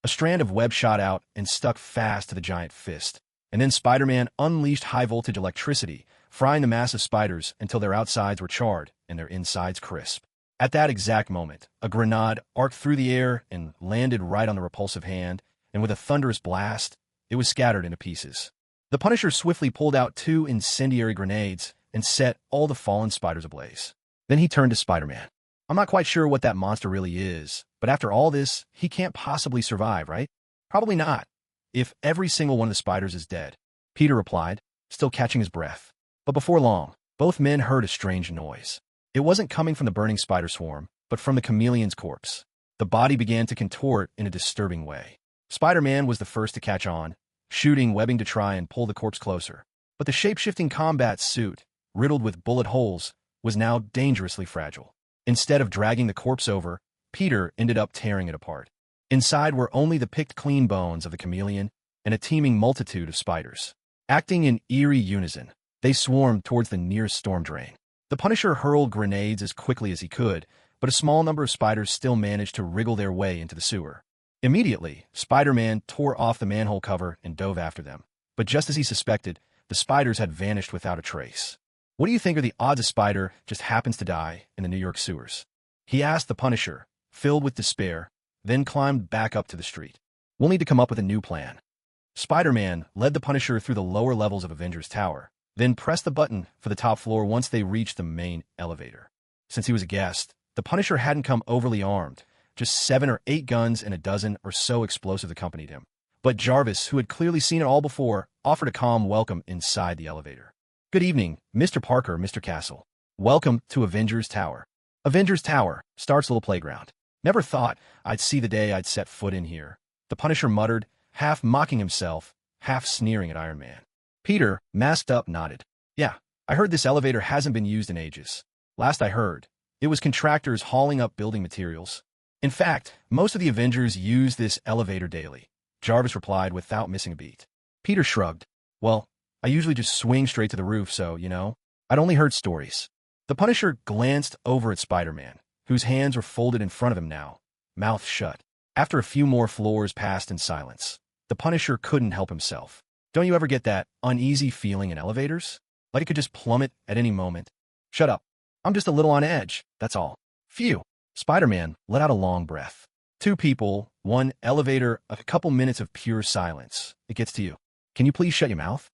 A strand of web shot out and stuck fast to the giant fist, and then Spider-Man unleashed high-voltage electricity, frying the massive spiders until their outsides were charred and their insides crisp. At that exact moment, a grenade arced through the air and landed right on the repulsive hand, and with a thunderous blast, it was scattered into pieces. The Punisher swiftly pulled out 2 incendiary grenades and set all the fallen spiders ablaze. Then he turned to Spider-Man. "I'm not quite sure what that monster really is, but after all this, he can't possibly survive, right?" "Probably not, if every single one of the spiders is dead," Peter replied, still catching his breath. But before long, both men heard a strange noise. It wasn't coming from the burning spider swarm, but from the chameleon's corpse. The body began to contort in a disturbing way. Spider-Man was the first to catch on, shooting webbing to try and pull the corpse closer. But the shape-shifting combat suit, riddled with bullet holes, was now dangerously fragile. Instead of dragging the corpse over, Peter ended up tearing it apart. Inside were only the picked clean bones of the chameleon and a teeming multitude of spiders. Acting in eerie unison, they swarmed towards the nearest storm drain. The Punisher hurled grenades as quickly as he could, but a small number of spiders still managed to wriggle their way into the sewer. Immediately, Spider-Man tore off the manhole cover and dove after them. But just as he suspected, the spiders had vanished without a trace. What do you think are the odds a spider just happens to die in the New York sewers? He asked the Punisher, filled with despair, then climbed back up to the street. We'll need to come up with a new plan. Spider-Man led the Punisher through the lower levels of Avengers Tower, then pressed the button for the top floor once they reached the main elevator. Since he was a guest, the Punisher hadn't come overly armed. Just 7 or 8 guns and a dozen or so explosives accompanied him. But Jarvis, who had clearly seen it all before, offered a calm welcome inside the elevator. Good evening, Mr. Parker, Mr. Castle. Welcome to Avengers Tower. Avengers Tower, Stark's little playground. Never thought I'd see the day I'd set foot in here. The Punisher muttered, half mocking himself, half sneering at Iron Man. Peter, masked up, nodded. Yeah, I heard this elevator hasn't been used in ages. Last I heard, it was contractors hauling up building materials. In fact, most of the Avengers use this elevator daily, Jarvis replied without missing a beat. Peter shrugged. Well, I usually just swing straight to the roof, so, I'd only heard stories. The Punisher glanced over at Spider-Man, whose hands were folded in front of him now, mouth shut. After a few more floors passed in silence, the Punisher couldn't help himself. Don't you ever get that uneasy feeling in elevators? Like it could just plummet at any moment? Shut up. I'm just a little on edge, that's all. Phew. Spider-Man let out a long breath. 2 people, 1 elevator, a couple minutes of pure silence. It gets to you. Can you please shut your mouth?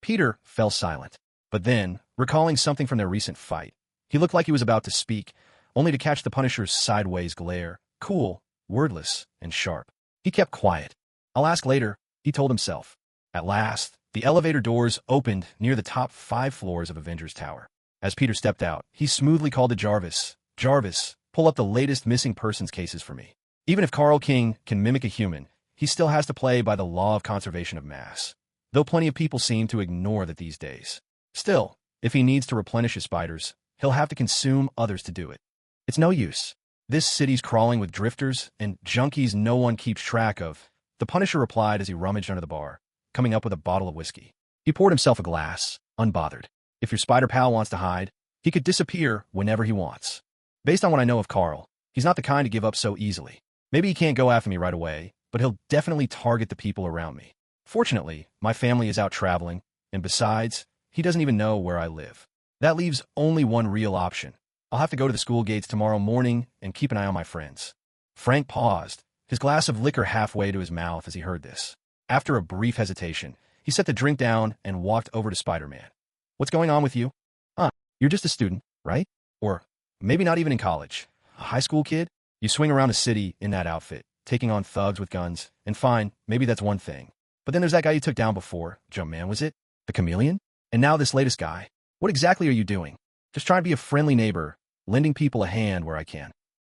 Peter fell silent. But then, recalling something from their recent fight, he looked like he was about to speak, only to catch the Punisher's sideways glare, cool, wordless, and sharp. He kept quiet. I'll ask later, he told himself. At last, the elevator doors opened near the top 5 floors of Avengers Tower. As Peter stepped out, he smoothly called to Jarvis. Jarvis, pull up the latest missing persons cases for me. Even if Carl King can mimic a human, he still has to play by the law of conservation of mass. Though plenty of people seem to ignore that these days. Still, if he needs to replenish his spiders, he'll have to consume others to do it. It's no use. This city's crawling with drifters and junkies no one keeps track of, the Punisher replied as he rummaged under the bar, coming up with a bottle of whiskey. He poured himself a glass, unbothered. If your spider pal wants to hide, he could disappear whenever he wants. Based on what I know of Carl, he's not the kind to give up so easily. Maybe he can't go after me right away, but he'll definitely target the people around me. Fortunately, my family is out traveling, and besides, he doesn't even know where I live. That leaves only one real option. I'll have to go to the school gates tomorrow morning and keep an eye on my friends. Frank paused, his glass of liquor halfway to his mouth as he heard this. After a brief hesitation, he set the drink down and walked over to Spider-Man. What's going on with you? You're just a student, right? Or maybe not even in college. A high school kid? You swing around a city in that outfit, taking on thugs with guns, and fine, maybe that's one thing. But then there's that guy you took down before. Jumpman, was it? The chameleon? And now this latest guy. What exactly are you doing? Just trying to be a friendly neighbor, lending people a hand where I can.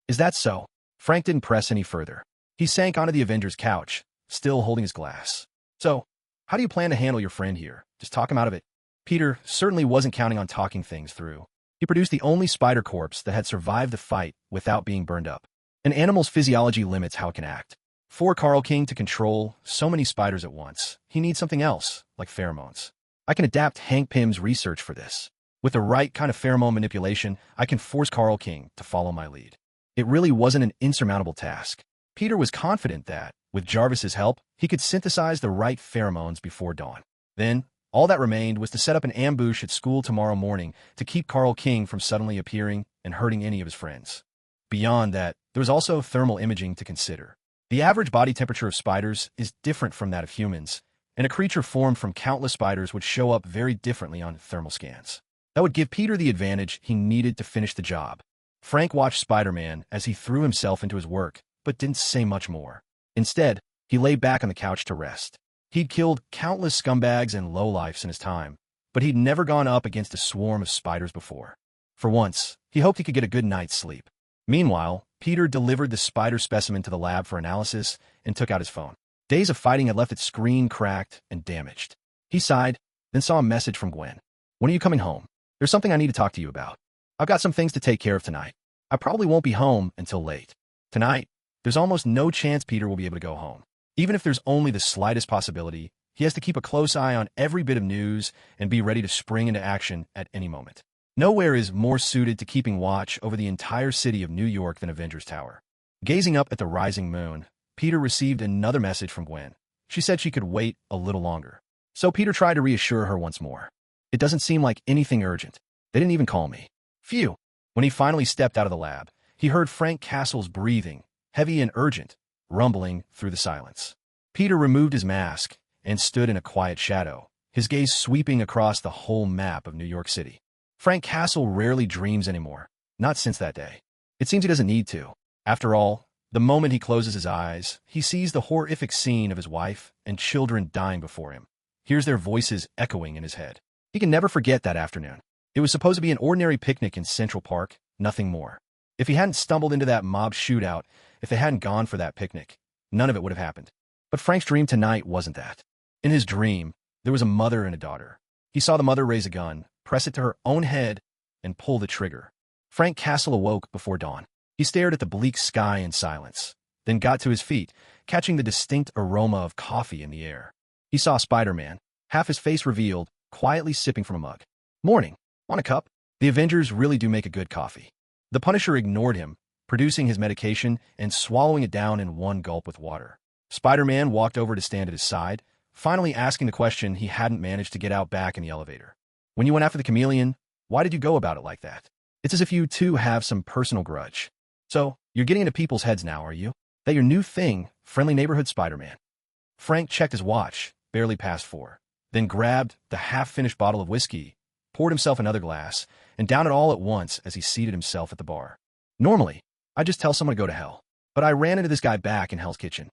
Is that so? Frank didn't press any further. He sank onto the Avenger's couch, still holding his glass. So, how do you plan to handle your friend here? Just talk him out of it? Peter certainly wasn't counting on talking things through. He produced the only spider corpse that had survived the fight without being burned up. An animal's physiology limits how it can act. For Carl King to control so many spiders at once, he needs something else, like pheromones. I can adapt Hank Pym's research for this. With the right kind of pheromone manipulation, I can force Carl King to follow my lead. It really wasn't an insurmountable task. Peter was confident that, with Jarvis's help, he could synthesize the right pheromones before dawn. Then, all that remained was to set up an ambush at school tomorrow morning to keep Carl King from suddenly appearing and hurting any of his friends. Beyond that, there was also thermal imaging to consider. The average body temperature of spiders is different from that of humans, and a creature formed from countless spiders would show up very differently on thermal scans. That would give Peter the advantage he needed to finish the job. Frank watched Spider-Man as he threw himself into his work, but didn't say much more. Instead, he lay back on the couch to rest. He'd killed countless scumbags and lowlifes in his time, but he'd never gone up against a swarm of spiders before. For once, he hoped he could get a good night's sleep. Meanwhile, Peter delivered the spider specimen to the lab for analysis and took out his phone. Days of fighting had left its screen cracked and damaged. He sighed, then saw a message from Gwen. When are you coming home? There's something I need to talk to you about. I've got some things to take care of tonight. I probably won't be home until late. Tonight, there's almost no chance Peter will be able to go home. Even if there's only the slightest possibility, He has to keep a close eye on every bit of news and be ready to spring into action at any moment. Nowhere is more suited to keeping watch over the entire city of New York than Avengers Tower. Gazing up at the rising moon, Peter received another message from Gwen. She said she could wait a little longer. So Peter tried to reassure her once more. It doesn't seem like anything urgent. They didn't even call me. Phew. When he finally stepped out of the lab, he heard Frank Castle's breathing, heavy and urgent, rumbling through the silence. Peter removed his mask and stood in a quiet shadow, his gaze sweeping across the whole map of New York City. Frank Castle rarely dreams anymore, not since that day. It seems he doesn't need to. After all, the moment he closes his eyes, he sees the horrific scene of his wife and children dying before him, hears their voices echoing in his head. He can never forget that afternoon. It was supposed to be an ordinary picnic in Central Park, nothing more. If he hadn't stumbled into that mob shootout, if they hadn't gone for that picnic, none of it would have happened. But Frank's dream tonight wasn't that. In his dream, there was a mother and a daughter. He saw the mother raise a gun, press it to her own head, and pull the trigger. Frank Castle awoke before dawn. He stared at the bleak sky in silence, then got to his feet, catching the distinct aroma of coffee in the air. He saw Spider-Man, half his face revealed, quietly sipping from a mug. Morning. Want a cup? The Avengers really do make a good coffee. The Punisher ignored him, producing his medication and swallowing it down in one gulp with water. Spider-Man walked over to stand at his side, finally asking the question he hadn't managed to get out back in the elevator. When you went after the chameleon, why did you go about it like that? It's as if you two have some personal grudge. So, you're getting into people's heads now, are you? That your new thing, friendly neighborhood Spider-Man. Frank checked his watch, barely past 4, then grabbed the half-finished bottle of whiskey, poured himself another glass, and downed it all at once as he seated himself at the bar. Normally, I'd just tell someone to go to hell, but I ran into this guy back in Hell's Kitchen.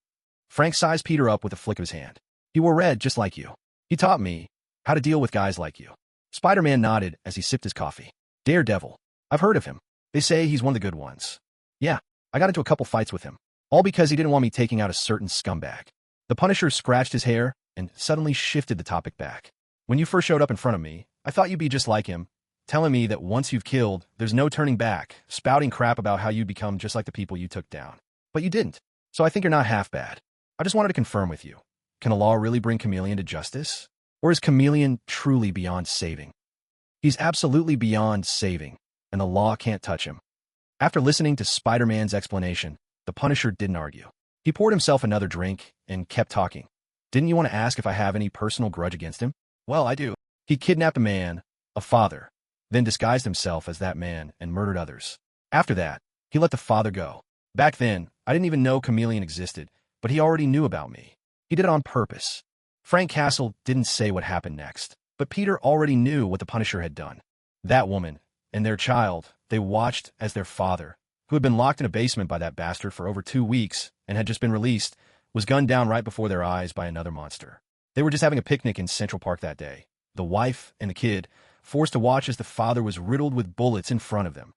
Frank sized Peter up with a flick of his hand. He wore red just like you. He taught me how to deal with guys like you. Spider-Man nodded as he sipped his coffee. Daredevil. I've heard of him. They say he's one of the good ones. Yeah, I got into a couple fights with him, all because he didn't want me taking out a certain scumbag. The Punisher scratched his hair and suddenly shifted the topic back. When you first showed up in front of me, I thought you'd be just like him, telling me that once you've killed, there's no turning back, spouting crap about how you'd become just like the people you took down. But you didn't, so I think you're not half bad. I just wanted to confirm with you. Can the law really bring Chameleon to justice? Or is Chameleon truly beyond saving? He's absolutely beyond saving, and the law can't touch him. After listening to Spider-Man's explanation, the Punisher didn't argue. He poured himself another drink and kept talking. Didn't you want to ask if I have any personal grudge against him? Well, I do. He kidnapped a man, a father, then disguised himself as that man and murdered others. After that, he let the father go. Back then, I didn't even know Chameleon existed, but he already knew about me. He did it on purpose. Frank Castle didn't say what happened next, but Peter already knew what the Punisher had done. That woman and their child, they watched as their father, who had been locked in a basement by that bastard for over 2 weeks and had just been released, was gunned down right before their eyes by another monster. They were just having a picnic in Central Park that day, the wife and the kid, forced to watch as the father was riddled with bullets in front of them.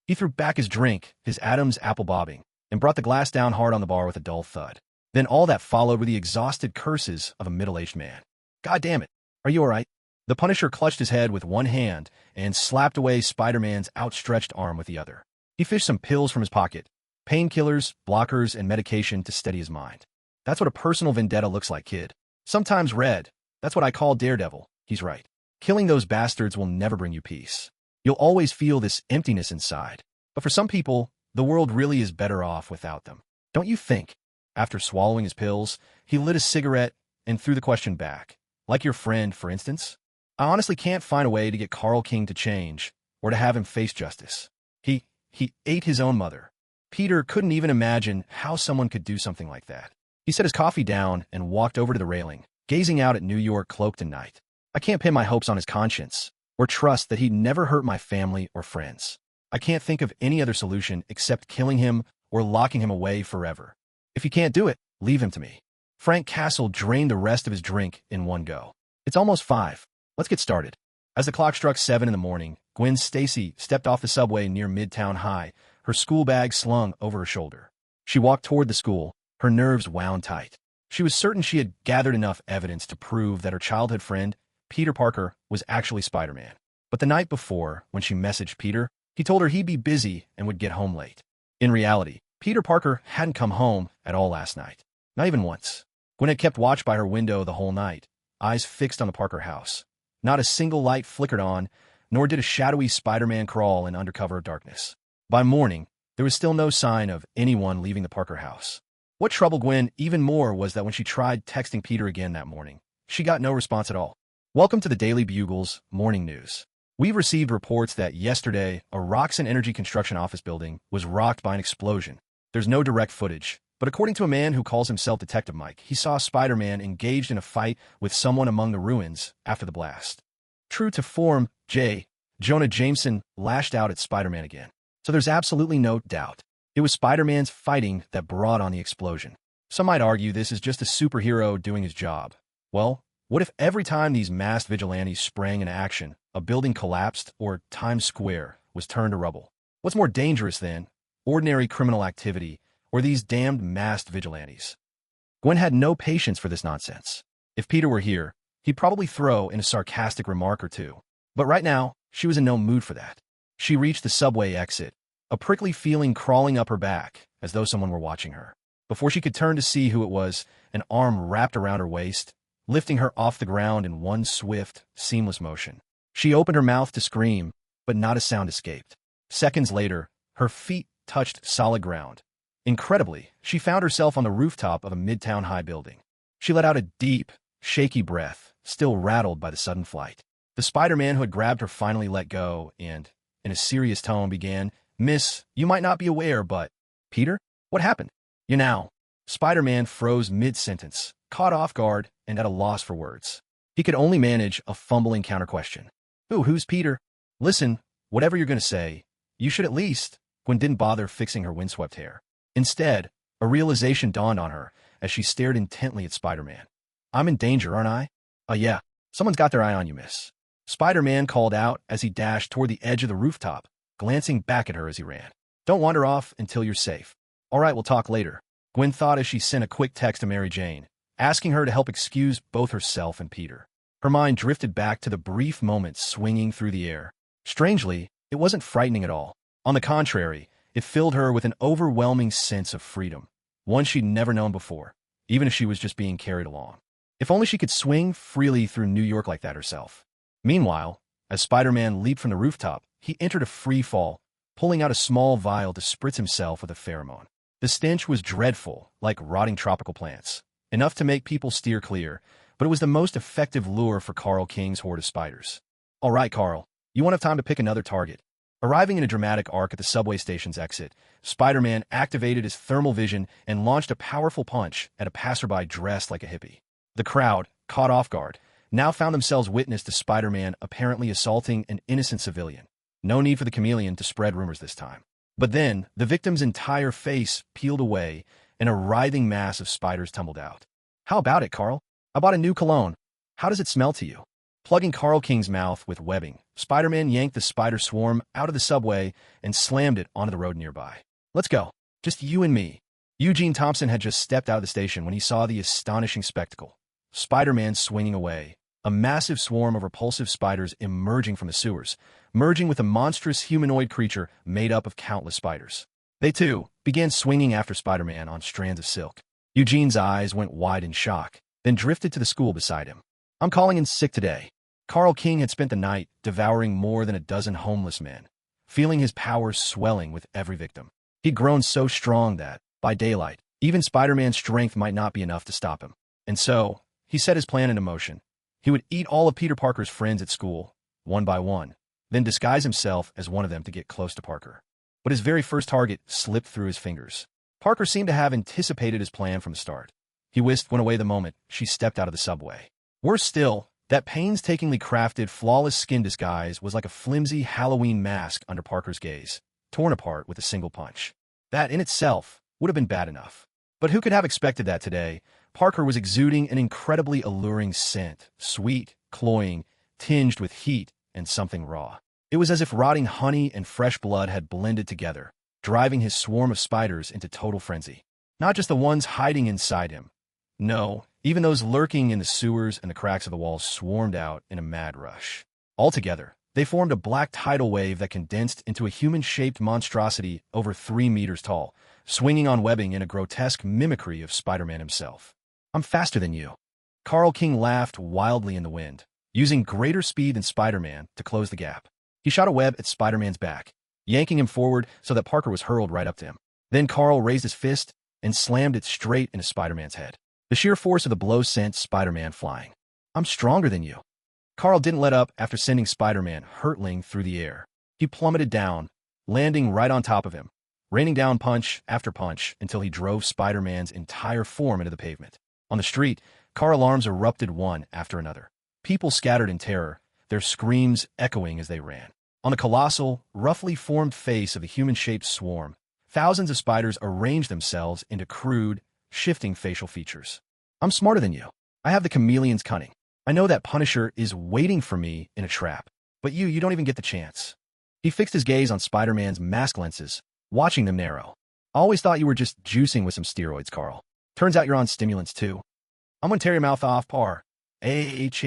He threw back his drink, his Adam's apple bobbing, and brought the glass down hard on the bar with a dull thud. Then all that followed were the exhausted curses of a middle-aged man. God damn it. Are you all right? The Punisher clutched his head with one hand and slapped away Spider-Man's outstretched arm with the other. He fished some pills from his pocket, painkillers, blockers, and medication to steady his mind. That's what a personal vendetta looks like, kid. Sometimes red. That's what I call Daredevil. He's right. Killing those bastards will never bring you peace. You'll always feel this emptiness inside. But for some people, the world really is better off without them. Don't you think? After swallowing his pills, he lit a cigarette and threw the question back. Like your friend, for instance? I honestly can't find a way to get Carl King to change or to have him face justice. He ate his own mother. Peter couldn't even imagine how someone could do something like that. He set his coffee down and walked over to the railing, gazing out at New York cloaked in night. I can't pin my hopes on his conscience or trust that he'd never hurt my family or friends. I can't think of any other solution except killing him or locking him away forever. If you can't do it, leave him to me. Frank Castle drained the rest of his drink in one go. It's almost 5. Let's get started. As the clock struck 7 in the morning, Gwen Stacy stepped off the subway near Midtown High, her school bag slung over her shoulder. She walked toward the school, her nerves wound tight. She was certain she had gathered enough evidence to prove that her childhood friend, Peter Parker, was actually Spider-Man. But the night before, when she messaged Peter, he told her he'd be busy and would get home late. In reality, Peter Parker hadn't come home at all last night. Not even once. Gwen had kept watch by her window the whole night, eyes fixed on the Parker house. Not a single light flickered on, nor did a shadowy Spider-Man crawl in undercover of darkness. By morning, there was still no sign of anyone leaving the Parker house. What troubled Gwen even more was that when she tried texting Peter again that morning, she got no response at all. Welcome to the Daily Bugle's Morning News. We've received reports that yesterday, a Roxxon Energy construction office building was rocked by an explosion. There's no direct footage, but according to a man who calls himself Detective Mike, he saw Spider-Man engaged in a fight with someone among the ruins after the blast. True to form, Jonah Jameson lashed out at Spider-Man again. So there's absolutely no doubt. It was Spider-Man's fighting that brought on the explosion. Some might argue this is just a superhero doing his job. Well, what if every time these masked vigilantes sprang into action, a building collapsed or Times Square was turned to rubble? What's more dangerous than ordinary criminal activity or these damned masked vigilantes? Gwen had no patience for this nonsense. If Peter were here, he'd probably throw in a sarcastic remark or two. But right now, she was in no mood for that. She reached the subway exit, a prickly feeling crawling up her back, as though someone were watching her. Before she could turn to see who it was, an arm wrapped around her waist, lifting her off the ground in one swift, seamless motion. She opened her mouth to scream, but not a sound escaped. Seconds later, her feet touched solid ground. Incredibly, she found herself on the rooftop of a Midtown high building. She let out a deep, shaky breath, still rattled by the sudden flight. The Spider-Man who had grabbed her finally let go and, in a serious tone, began, "Miss, you might not be aware, but—" "Peter? What happened?" "You now." Spider-Man froze mid-sentence, caught off guard and at a loss for words. He could only manage a fumbling counter-question. Who's Peter?" "Listen, whatever you're going to say, you should at least—" Gwen didn't bother fixing her windswept hair. Instead, a realization dawned on her as she stared intently at Spider-Man. "I'm in danger, aren't I?" Yeah. Someone's got their eye on you, miss." Spider-Man called out as he dashed toward the edge of the rooftop, glancing back at her as he ran. "Don't wander off until you're safe." "All right, we'll talk later," Gwen thought as she sent a quick text to Mary Jane, asking her to help excuse both herself and Peter. Her mind drifted back to the brief moments swinging through the air. Strangely, it wasn't frightening at all. On the contrary, it filled her with an overwhelming sense of freedom, one she'd never known before, even if she was just being carried along. If only she could swing freely through New York like that herself. Meanwhile, as Spider-Man leaped from the rooftop, he entered a free fall, pulling out a small vial to spritz himself with a pheromone. The stench was dreadful, like rotting tropical plants, enough to make people steer clear, but it was the most effective lure for Carl King's horde of spiders. "All right, Carl, you won't have time to pick another target." Arriving in a dramatic arc at the subway station's exit, Spider-Man activated his thermal vision and launched a powerful punch at a passerby dressed like a hippie. The crowd, caught off guard, now found themselves witness to Spider-Man apparently assaulting an innocent civilian. No need for the chameleon to spread rumors this time. But then, the victim's entire face peeled away, and a writhing mass of spiders tumbled out. "How about it, Carl? I bought a new cologne. How does it smell to you?" Plugging Carl King's mouth with webbing, Spider-Man yanked the spider swarm out of the subway and slammed it onto the road nearby. "Let's go. Just you and me." Eugene Thompson had just stepped out of the station when he saw the astonishing spectacle. Spider-Man swinging away, a massive swarm of repulsive spiders emerging from the sewers, merging with a monstrous humanoid creature made up of countless spiders. They, too, began swinging after Spider-Man on strands of silk. Eugene's eyes went wide in shock, then drifted to the school beside him. "I'm calling in sick today." Carl King had spent the night devouring more than a dozen homeless men, feeling his powers swelling with every victim. He'd grown so strong that, by daylight, even Spider-Man's strength might not be enough to stop him. And so, he set his plan into motion. He would eat all of Peter Parker's friends at school, one by one, then disguise himself as one of them to get close to Parker. But his very first target slipped through his fingers. Parker seemed to have anticipated his plan from the start. He whisked Gwen away the moment she stepped out of the subway. Worse still, that painstakingly crafted, flawless skin disguise was like a flimsy Halloween mask under Parker's gaze, torn apart with a single punch. That, in itself, would have been bad enough. But who could have expected that today? Parker was exuding an incredibly alluring scent, sweet, cloying, tinged with heat and something raw. It was as if rotting honey and fresh blood had blended together, driving his swarm of spiders into total frenzy. Not just the ones hiding inside him. No, even those lurking in the sewers and the cracks of the walls swarmed out in a mad rush. Altogether, they formed a black tidal wave that condensed into a human-shaped monstrosity over 3 meters tall, swinging on webbing in a grotesque mimicry of Spider-Man himself. "I'm faster than you." Carl King laughed wildly in the wind, using greater speed than Spider-Man to close the gap. He shot a web at Spider-Man's back, yanking him forward so that Parker was hurled right up to him. Then Carl raised his fist and slammed it straight into Spider-Man's head. The sheer force of the blow sent Spider-Man flying. "I'm stronger than you." Carl didn't let up after sending Spider-Man hurtling through the air. He plummeted down, landing right on top of him, raining down punch after punch until he drove Spider-Man's entire form into the pavement. On the street, car alarms erupted one after another. People scattered in terror, their screams echoing as they ran. On the colossal, roughly formed face of the human-shaped swarm, thousands of spiders arranged themselves into crude, shifting facial features. "I'm smarter than you. I have the chameleon's cunning. I know that Punisher is waiting for me in a trap. But you don't even get the chance." He fixed his gaze on Spider-Man's mask lenses, watching them narrow. "I always thought you were just juicing with some steroids, Carl. Turns out you're on stimulants, too. I'm gonna tear your mouth off, par. H.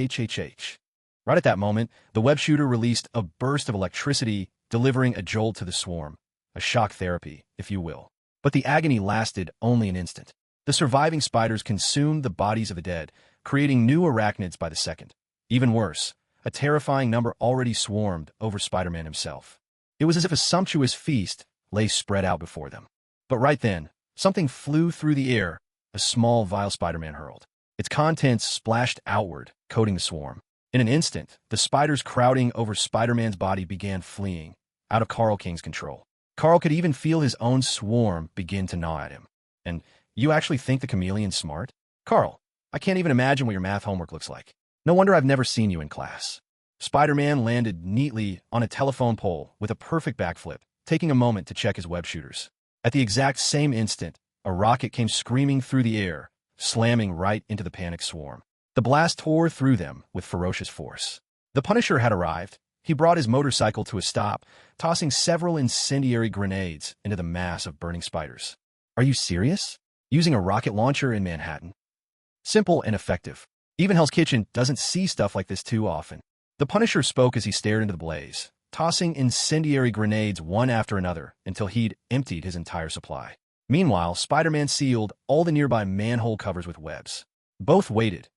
Right at that moment, the web shooter released a burst of electricity, delivering a jolt to the swarm. A shock therapy, if you will. But the agony lasted only an instant. The surviving spiders consumed the bodies of the dead, creating new arachnids by the second. Even worse, a terrifying number already swarmed over Spider-Man himself. It was as if a sumptuous feast lay spread out before them. But right then, something flew through the air, a small vial Spider-Man hurled. Its contents splashed outward, coating the swarm. In an instant, the spiders crowding over Spider-Man's body began fleeing, out of Carl King's control. Carl could even feel his own swarm begin to gnaw at him. "And you actually think the chameleon's smart? Carl, I can't even imagine what your math homework looks like. No wonder I've never seen you in class." Spider-Man landed neatly on a telephone pole with a perfect backflip, taking a moment to check his web shooters. At the exact same instant, a rocket came screaming through the air, slamming right into the panicked swarm. The blast tore through them with ferocious force. The Punisher had arrived. He brought his motorcycle to a stop, tossing several incendiary grenades into the mass of burning spiders. "Are you serious? Using a rocket launcher in Manhattan?" Simple and effective. Even Hell's Kitchen doesn't see stuff like this too often. The Punisher spoke as he stared into the blaze, tossing incendiary grenades one after another until he'd emptied his entire supply. Meanwhile, Spider-Man sealed all the nearby manhole covers with webs. Both waited,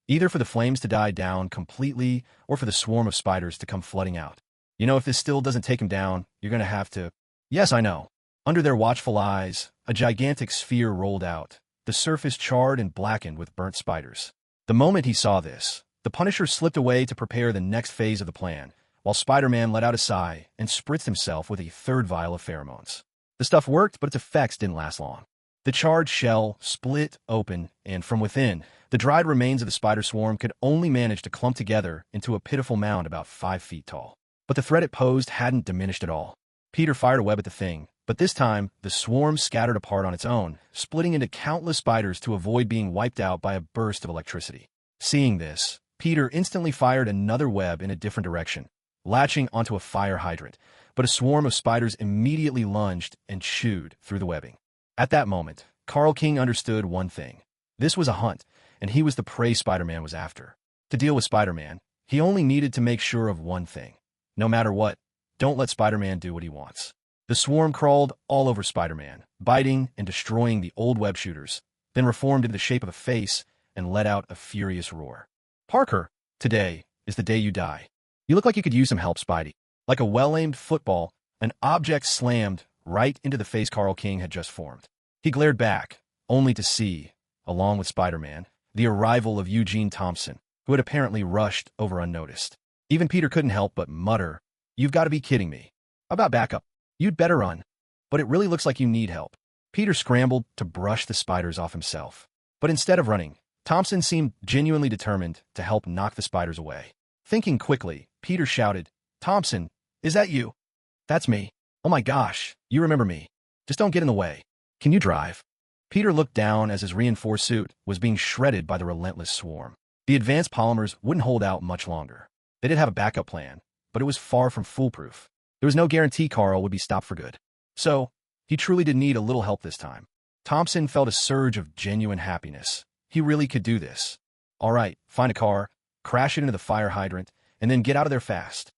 either for the flames to die down completely or for the swarm of spiders to come flooding out. "You know, if this still doesn't take him down, you're going to have to—" "Yes, I know." Under their watchful eyes, a gigantic sphere rolled out, the surface charred and blackened with burnt spiders. The moment he saw this, the Punisher slipped away to prepare the next phase of the plan, while Spider-Man let out a sigh and spritzed himself with a third vial of pheromones. The stuff worked, but its effects didn't last long. The charred shell split open, and from within, the dried remains of the spider swarm could only manage to clump together into a pitiful mound about 5 feet tall. But the threat it posed hadn't diminished at all. Peter fired a web at the thing, but this time, the swarm scattered apart on its own, splitting into countless spiders to avoid being wiped out by a burst of electricity. Seeing this, Peter instantly fired another web in a different direction, latching onto a fire hydrant, but a swarm of spiders immediately lunged and chewed through the webbing. At that moment, Carl King understood one thing. This was a hunt, and he was the prey Spider-Man was after. To deal with Spider-Man, he only needed to make sure of one thing. No matter what, don't let Spider-Man do what he wants. The swarm crawled all over Spider-Man, biting and destroying the old web shooters, then reformed into the shape of a face and let out a furious roar. "Parker, today is the day you die. You look like you could use some help, Spidey." Like a well-aimed football, an object slammed right into the face Carl King had just formed. He glared back, only to see, along with Spider-Man, the arrival of Eugene Thompson, who had apparently rushed over unnoticed. Even Peter couldn't help but mutter, "You've got to be kidding me. How about backup? You'd better run. But it really looks like you need help." Peter scrambled to brush the spiders off himself. But instead of running, Thompson seemed genuinely determined to help knock the spiders away. Thinking quickly, Peter shouted, "Thompson, is that you?" "That's me. Oh my gosh, you remember me. Just don't get in the way. Can you drive?" Peter looked down as his reinforced suit was being shredded by the relentless swarm. The advanced polymers wouldn't hold out much longer. They did have a backup plan, but it was far from foolproof. There was no guarantee Carl would be stopped for good. So, he truly did need a little help this time. Thompson felt a surge of genuine happiness. He really could do this. "All right, find a car, crash it into the fire hydrant, and then get out of there fast."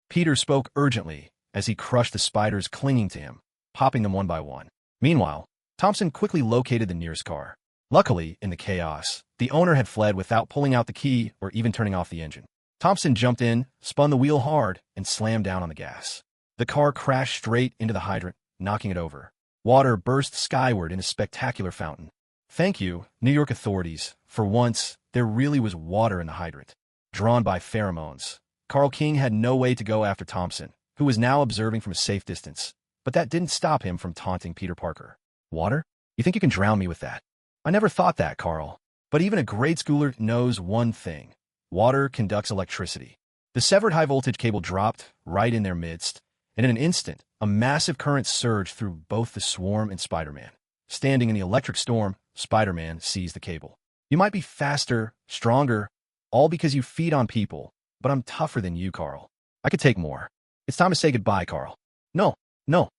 Peter spoke urgently as he crushed the spiders clinging to him, popping them one by one. Meanwhile, Thompson quickly located the nearest car. Luckily, in the chaos, the owner had fled without pulling out the key or even turning off the engine. Thompson jumped in, spun the wheel hard, and slammed down on the gas. The car crashed straight into the hydrant, knocking it over. Water burst skyward in a spectacular fountain. Thank you, New York authorities. For once, there really was water in the hydrant. Drawn by pheromones, Carl King had no way to go after Thompson, who was now observing from a safe distance. But that didn't stop him from taunting Peter Parker. Water? You think you can drown me with that? I never thought that, Carl. But even a grade schooler knows one thing. Water conducts electricity. The severed high-voltage cable dropped right in their midst, and in an instant, a massive current surged through both the swarm and Spider-Man. Standing in the electric storm, Spider-Man seized the cable. You might be faster, stronger, all because you feed on people, but I'm tougher than you, Carl. I could take more. It's time to say goodbye, Carl. No, no.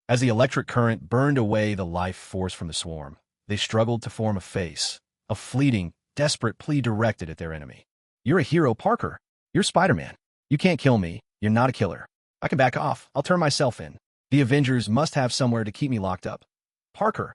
As the electric current burned away the life force from the swarm, they struggled to form a face, a fleeting, desperate plea directed at their enemy. You're a hero, Parker. You're Spider-Man. You can't kill me. You're not a killer. I can back off. I'll turn myself in. The Avengers must have somewhere to keep me locked up. Parker.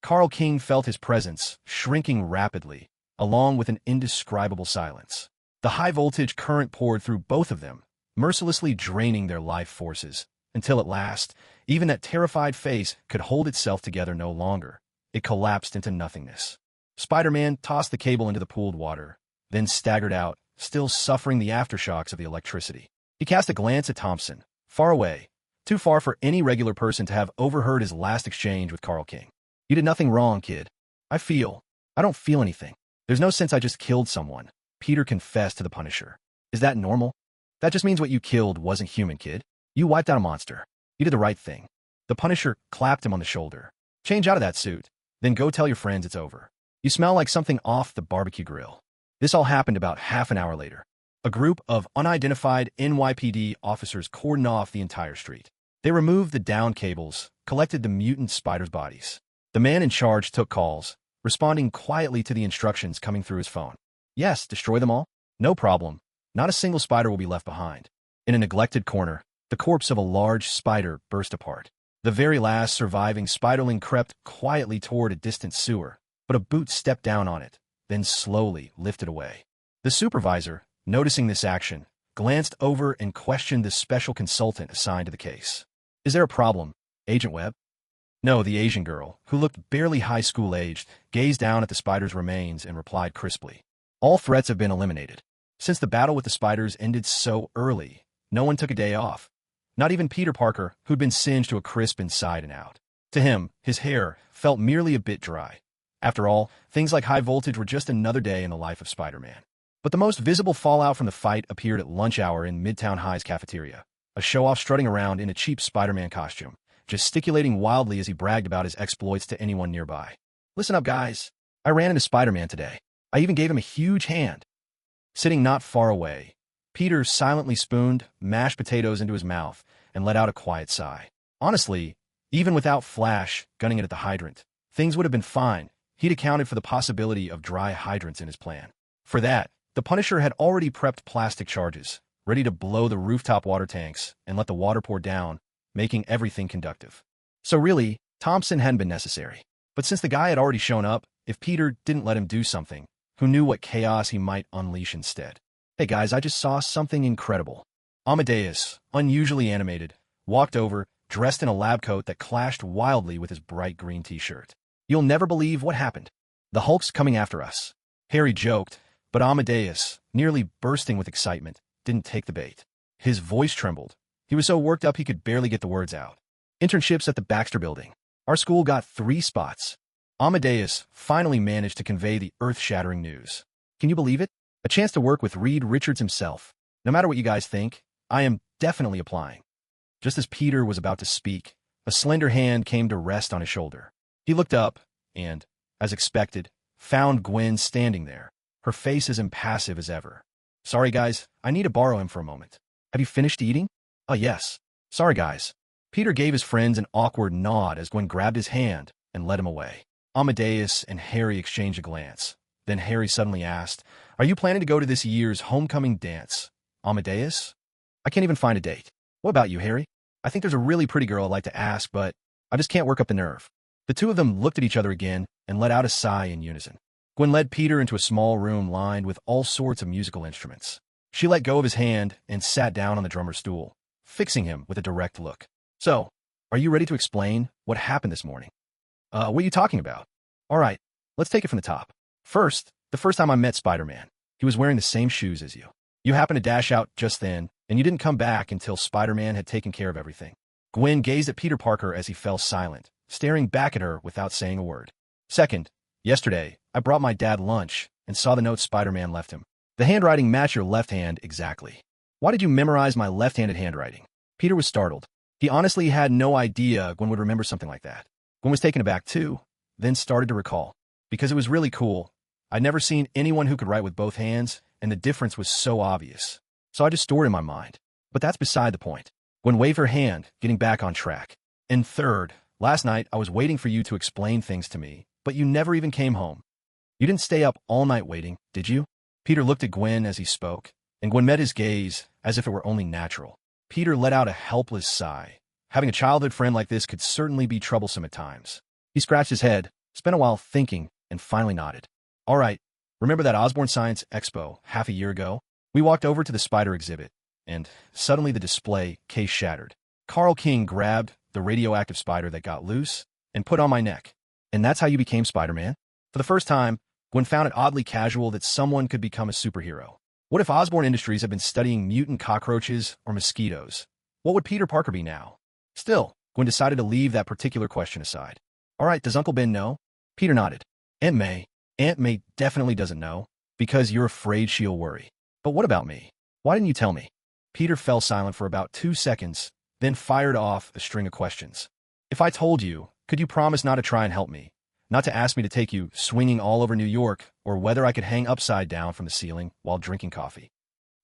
Carl King felt his presence, shrinking rapidly, along with an indescribable silence. The high-voltage current poured through both of them, mercilessly draining their life forces, until at last, even that terrified face could hold itself together no longer. It collapsed into nothingness. Spider-Man tossed the cable into the pooled water, then staggered out, still suffering the aftershocks of the electricity. He cast a glance at Thompson, far away, too far for any regular person to have overheard his last exchange with Carl King. You did nothing wrong, kid. I don't feel anything. There's no sense I just killed someone. Peter confessed to the Punisher. Is that normal? That just means what you killed wasn't human, kid. You wiped out a monster. You did the right thing. The Punisher clapped him on the shoulder. Change out of that suit, then go tell your friends it's over. You smell like something off the barbecue grill. This all happened about half an hour later. A group of unidentified NYPD officers cordoned off the entire street. They removed the downed cables, collected the mutant spiders' bodies. The man in charge took calls, responding quietly to the instructions coming through his phone. Yes, destroy them all? No problem. Not a single spider will be left behind. In a neglected corner, the corpse of a large spider burst apart. The very last surviving spiderling crept quietly toward a distant sewer, but a boot stepped down on it, then slowly lifted away. The supervisor, noticing this action, glanced over and questioned the special consultant assigned to the case. Is there a problem, Agent Webb? No, the Asian girl, who looked barely high school aged, gazed down at the spider's remains and replied crisply. All threats have been eliminated. Since the battle with the spiders ended so early, no one took a day off. Not even Peter Parker, who'd been singed to a crisp inside and out. To him, his hair felt merely a bit dry. After all, things like high voltage were just another day in the life of Spider-Man. But the most visible fallout from the fight appeared at lunch hour in Midtown High's cafeteria. A show-off strutting around in a cheap Spider-Man costume, gesticulating wildly as he bragged about his exploits to anyone nearby. Listen up, guys. I ran into Spider-Man today. I even gave him a huge hand. Sitting not far away, Peter silently spooned mashed potatoes into his mouth and let out a quiet sigh. Honestly, even without Flash gunning it at the hydrant, things would have been fine. He'd accounted for the possibility of dry hydrants in his plan. For that, the Punisher had already prepped plastic charges, ready to blow the rooftop water tanks and let the water pour down, making everything conductive. So really, Thompson hadn't been necessary. But since the guy had already shown up, if Peter didn't let him do something, who knew what chaos he might unleash instead? Hey guys, I just saw something incredible. Amadeus, unusually animated, walked over, dressed in a lab coat that clashed wildly with his bright green t-shirt. You'll never believe what happened. The Hulk's coming after us. Harry joked, but Amadeus, nearly bursting with excitement, didn't take the bait. His voice trembled. He was so worked up he could barely get the words out. Internships at the Baxter Building. Our school got 3 spots. Amadeus finally managed to convey the earth-shattering news. Can you believe it? A chance to work with Reed Richards himself. No matter what you guys think, I am definitely applying. Just as Peter was about to speak, a slender hand came to rest on his shoulder. He looked up and, as expected, found Gwen standing there, her face as impassive as ever. Sorry guys, I need to borrow him for a moment. Have you finished eating? Oh yes. Sorry guys. Peter gave his friends an awkward nod as Gwen grabbed his hand and led him away. Amadeus and Harry exchanged a glance. Then Harry suddenly asked, Are you planning to go to this year's homecoming dance? Amadeus? I can't even find a date. What about you, Harry? I think there's a really pretty girl I'd like to ask, but I just can't work up the nerve. The two of them looked at each other again and let out a sigh in unison. Gwen led Peter into a small room lined with all sorts of musical instruments. She let go of his hand and sat down on the drummer's stool, fixing him with a direct look. So, are you ready to explain what happened this morning? What are you talking about? All right, let's take it from the top. First, the first time I met Spider-Man, he was wearing the same shoes as you. You happened to dash out just then, and you didn't come back until Spider-Man had taken care of everything. Gwen gazed at Peter Parker as he fell silent, staring back at her without saying a word. Second, yesterday, I brought my dad lunch and saw the note Spider-Man left him. The handwriting matched your left hand exactly. Why did you memorize my left-handed handwriting? Peter was startled. He honestly had no idea Gwen would remember something like that. Gwen was taken aback too, then started to recall. Because it was really cool. I'd never seen anyone who could write with both hands, and the difference was so obvious. So I just stored it in my mind. But that's beside the point. Gwen waved her hand, getting back on track. And third, last night I was waiting for you to explain things to me, but you never even came home. You didn't stay up all night waiting, did you? Peter looked at Gwen as he spoke, and Gwen met his gaze as if it were only natural. Peter let out a helpless sigh. Having a childhood friend like this could certainly be troublesome at times. He scratched his head, spent a while thinking, and finally nodded. All right, remember that Osborne Science Expo half a year ago? We walked over to the spider exhibit, and suddenly the display case shattered. Carl King grabbed the radioactive spider that got loose and put on my neck. And that's how you became Spider-Man? For the first time, Gwen found it oddly casual that someone could become a superhero. What if Osborne Industries had been studying mutant cockroaches or mosquitoes? What would Peter Parker be now? Still, Gwen decided to leave that particular question aside. All right, does Uncle Ben know? Peter nodded. Aunt May definitely doesn't know, because you're afraid she'll worry. But what about me? Why didn't you tell me? Peter fell silent for about 2 seconds, then fired off a string of questions. If I told you, could you promise not to try and help me? Not to ask me to take you swinging all over New York, or whether I could hang upside down from the ceiling while drinking coffee?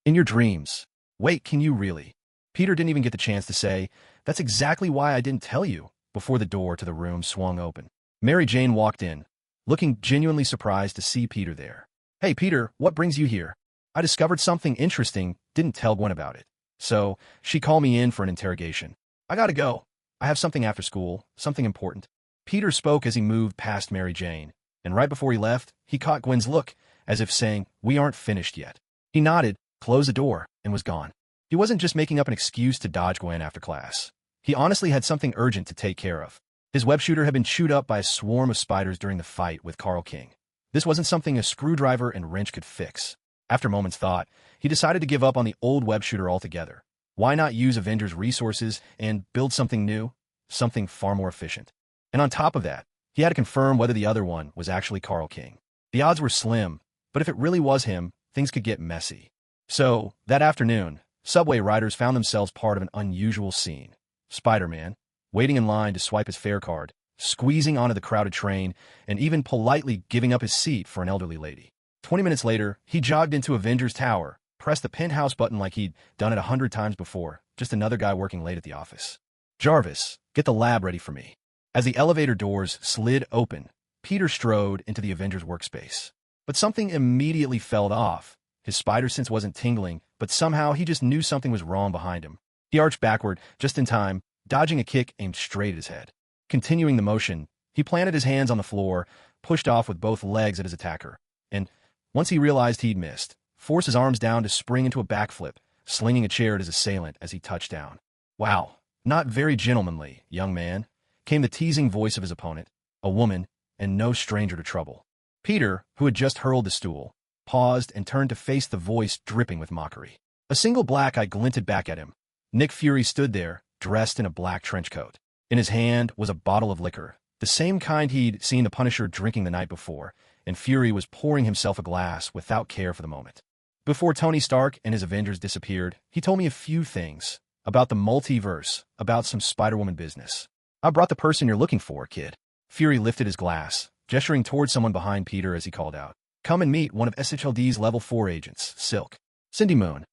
In your dreams. Wait, can you really? Peter didn't even get the chance to say, that's exactly why I didn't tell you, before the door to the room swung open. Mary Jane walked in, looking genuinely surprised to see Peter there. Hey, Peter, what brings you here? I discovered something interesting, didn't tell Gwen about it. So, she called me in for an interrogation. I gotta go. I have something after school, something important. Peter spoke as he moved past Mary Jane, and right before he left, he caught Gwen's look, as if saying, we aren't finished yet. He nodded, closed the door, and was gone. He wasn't just making up an excuse to dodge Gwen after class. He honestly had something urgent to take care of. His web shooter had been chewed up by a swarm of spiders during the fight with Carl King. This wasn't something a screwdriver and wrench could fix. After a moment's thought, he decided to give up on the old web shooter altogether. Why not use Avengers' resources and build something new, something far more efficient? And on top of that, he had to confirm whether the other one was actually Carl King. The odds were slim, but if it really was him, things could get messy. So, that afternoon, subway riders found themselves part of an unusual scene. Spider-Man, waiting in line to swipe his fare card, squeezing onto the crowded train, and even politely giving up his seat for an elderly lady. 20 minutes later, he jogged into Avengers Tower, pressed the penthouse button like he'd done it 100 times before, just another guy working late at the office. Jarvis, get the lab ready for me. As the elevator doors slid open, Peter strode into the Avengers workspace. But something immediately fell off. His spider sense wasn't tingling, but somehow he just knew something was wrong behind him. He arched backward, just in time, dodging a kick aimed straight at his head. Continuing the motion, he planted his hands on the floor, pushed off with both legs at his attacker, and, once he realized he'd missed, forced his arms down to spring into a backflip, slinging a chair at his assailant as he touched down. Wow, not very gentlemanly, young man, came the teasing voice of his opponent, a woman, and no stranger to trouble. Peter, who had just hurled the stool, paused and turned to face the voice dripping with mockery. A single black eye glinted back at him. Nick Fury stood there, dressed in a black trench coat. In his hand was a bottle of liquor, the same kind he'd seen the Punisher drinking the night before, and Fury was pouring himself a glass without care for the moment. Before Tony Stark and his Avengers disappeared, he told me a few things about the multiverse, about some Spider-Woman business. I brought the person you're looking for, kid. Fury lifted his glass, gesturing towards someone behind Peter as he called out. Come and meet one of SHLD's level 4 agents, Silk. Cindy Moon.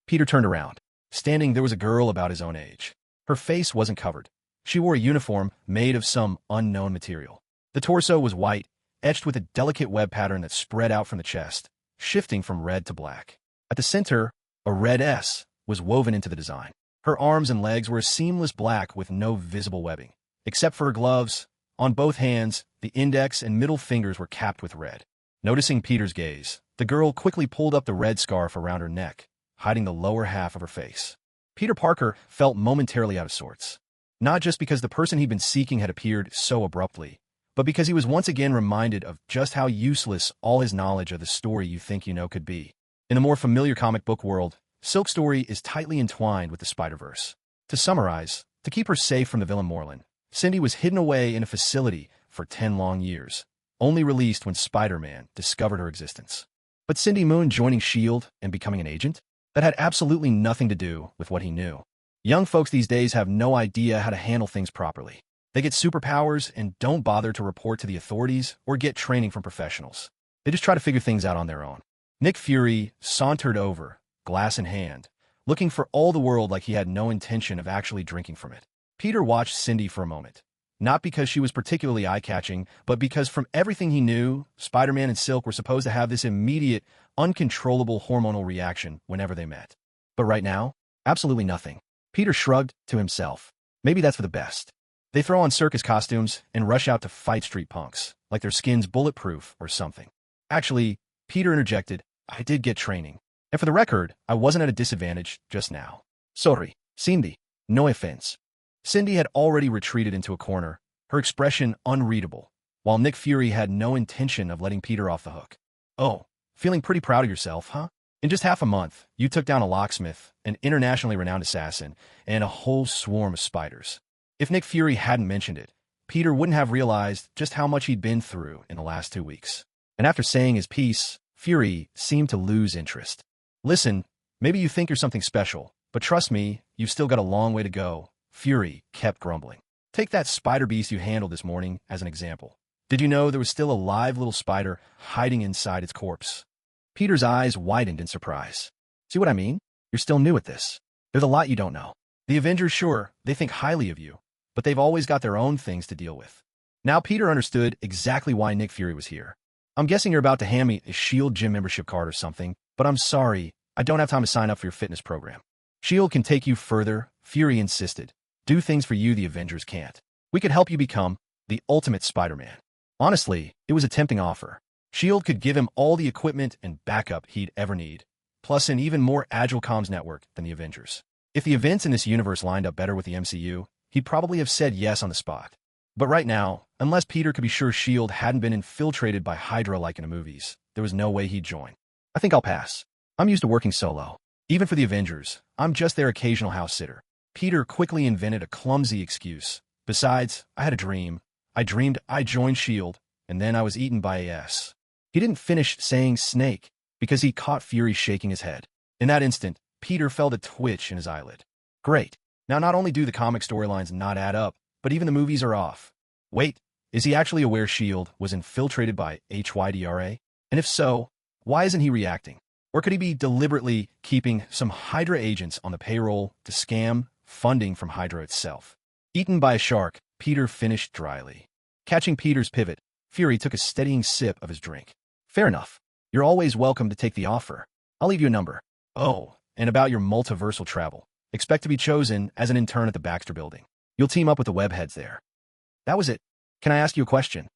Peter turned around. Standing, there was a girl about his own age. Her face wasn't covered. She wore a uniform made of some unknown material. The torso was white, etched with a delicate web pattern that spread out from the chest, shifting from red to black. At the center, a red S was woven into the design. Her arms and legs were a seamless black with no visible webbing. Except for her gloves, On both hands, the index and middle fingers were capped with red. Noticing Peter's gaze, the girl quickly pulled up the red scarf around her neck, hiding the lower half of her face. Peter Parker felt momentarily out of sorts. Not just because the person he'd been seeking had appeared so abruptly, but because he was once again reminded of just how useless all his knowledge of the story you think you know could be. In the more familiar comic book world, Silk's story is tightly entwined with the Spider-Verse. To summarize, to keep her safe from the villain Morlun, Cindy was hidden away in a facility for 10 long years, only released when Spider-Man discovered her existence. But Cindy Moon joining S.H.I.E.L.D. and becoming an agent? That had absolutely nothing to do with what he knew. Young folks these days have no idea how to handle things properly. They get superpowers and don't bother to report to the authorities or get training from professionals. They just try to figure things out on their own. Nick Fury sauntered over, glass in hand, looking for all the world like he had no intention of actually drinking from it. Peter watched Cindy for a moment, not because she was particularly eye-catching, but because from everything he knew, Spider-Man and Silk were supposed to have this immediate, uncontrollable hormonal reaction whenever they met. But right now, absolutely nothing. Peter shrugged to himself. Maybe that's for the best. They throw on circus costumes and rush out to fight street punks, like their skin's bulletproof or something. Actually, Peter interjected, I did get training. And for the record, I wasn't at a disadvantage just now. Sorry, Cindy. No offense. Cindy had already retreated into a corner, her expression unreadable, while Nick Fury had no intention of letting Peter off the hook. Oh, feeling pretty proud of yourself, huh? In just half a month, you took down a locksmith, an internationally renowned assassin, and a whole swarm of spiders. If Nick Fury hadn't mentioned it, Peter wouldn't have realized just how much he'd been through in the last 2 weeks. And after saying his piece, Fury seemed to lose interest. Listen, maybe you think you're something special, but trust me, you've still got a long way to go, Fury kept grumbling. Take that spider beast you handled this morning as an example. Did you know there was still a live little spider hiding inside its corpse? Peter's eyes widened in surprise. See what I mean? You're still new at this. There's a lot you don't know. The Avengers, sure, they think highly of you, but they've always got their own things to deal with. Now Peter understood exactly why Nick Fury was here. I'm guessing you're about to hand me a S.H.I.E.L.D. gym membership card or something, but I'm sorry, I don't have time to sign up for your fitness program. S.H.I.E.L.D. can take you further, Fury insisted. Do things for you the Avengers can't. We could help you become the ultimate Spider-Man. Honestly, it was a tempting offer. S.H.I.E.L.D. could give him all the equipment and backup he'd ever need, plus an even more agile comms network than the Avengers. If the events in this universe lined up better with the MCU, he'd probably have said yes on the spot. But right now, unless Peter could be sure S.H.I.E.L.D. hadn't been infiltrated by Hydra like in the movies, there was no way he'd join. I think I'll pass. I'm used to working solo. Even for the Avengers, I'm just their occasional house sitter. Peter quickly invented a clumsy excuse. Besides, I had a dream. I dreamed I joined S.H.I.E.L.D., and then I was eaten by a S. He didn't finish saying snake because he caught Fury shaking his head. In that instant, Peter felt a twitch in his eyelid. Great. Now not only do the comic storylines not add up, but even the movies are off. Wait, is he actually aware S.H.I.E.L.D. was infiltrated by Hydra? And if so, why isn't he reacting? Or could he be deliberately keeping some Hydra agents on the payroll to scam funding from Hydra itself? Eaten by a shark, Peter finished dryly. Catching Peter's pivot, Fury took a steadying sip of his drink. Fair enough. You're always welcome to take the offer. I'll leave you a number. Oh, and about your multiversal travel. Expect to be chosen as an intern at the Baxter Building. You'll team up with the webheads there. That was it. Can I ask you a question?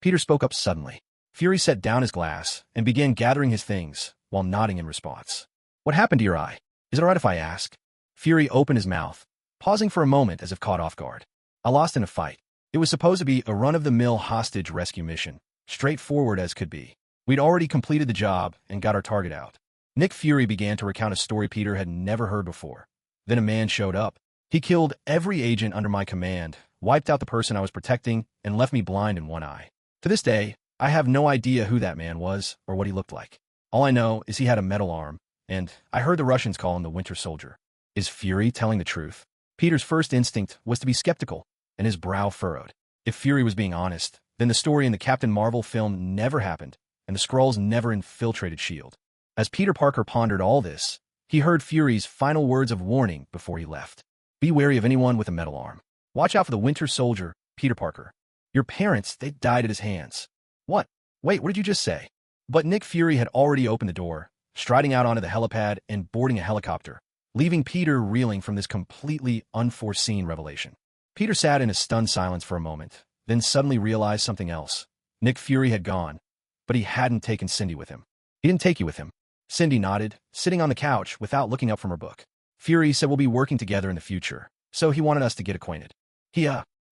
Peter spoke up suddenly. Fury set down his glass and began gathering his things while nodding in response. What happened to your eye? Is it all right if I ask? Fury opened his mouth, pausing for a moment as if caught off guard. I lost in a fight. It was supposed to be a run-of-the-mill hostage rescue mission, straightforward as could be. We'd already completed the job and got our target out. Nick Fury began to recount a story Peter had never heard before. Then a man showed up. He killed every agent under my command, wiped out the person I was protecting, and left me blind in one eye. To this day, I have no idea who that man was or what he looked like. All I know is he had a metal arm, and I heard the Russians call him the Winter Soldier. Is Fury telling the truth? Peter's first instinct was to be skeptical, and his brow furrowed. If Fury was being honest, then the story in the Captain Marvel film never happened, and the Skrulls never infiltrated S.H.I.E.L.D. As Peter Parker pondered all this, he heard Fury's final words of warning before he left. Be wary of anyone with a metal arm. Watch out for the Winter Soldier, Peter Parker. Your parents, they died at his hands. What? Wait, what did you just say? But Nick Fury had already opened the door, striding out onto the helipad and boarding a helicopter, leaving Peter reeling from this completely unforeseen revelation. Peter sat in a stunned silence for a moment, then suddenly realized something else. Nick Fury had gone, but he hadn't taken Cindy with him. He didn't take you with him. Cindy nodded, sitting on the couch without looking up from her book. Fury said we'll be working together in the future, so he wanted us to get acquainted.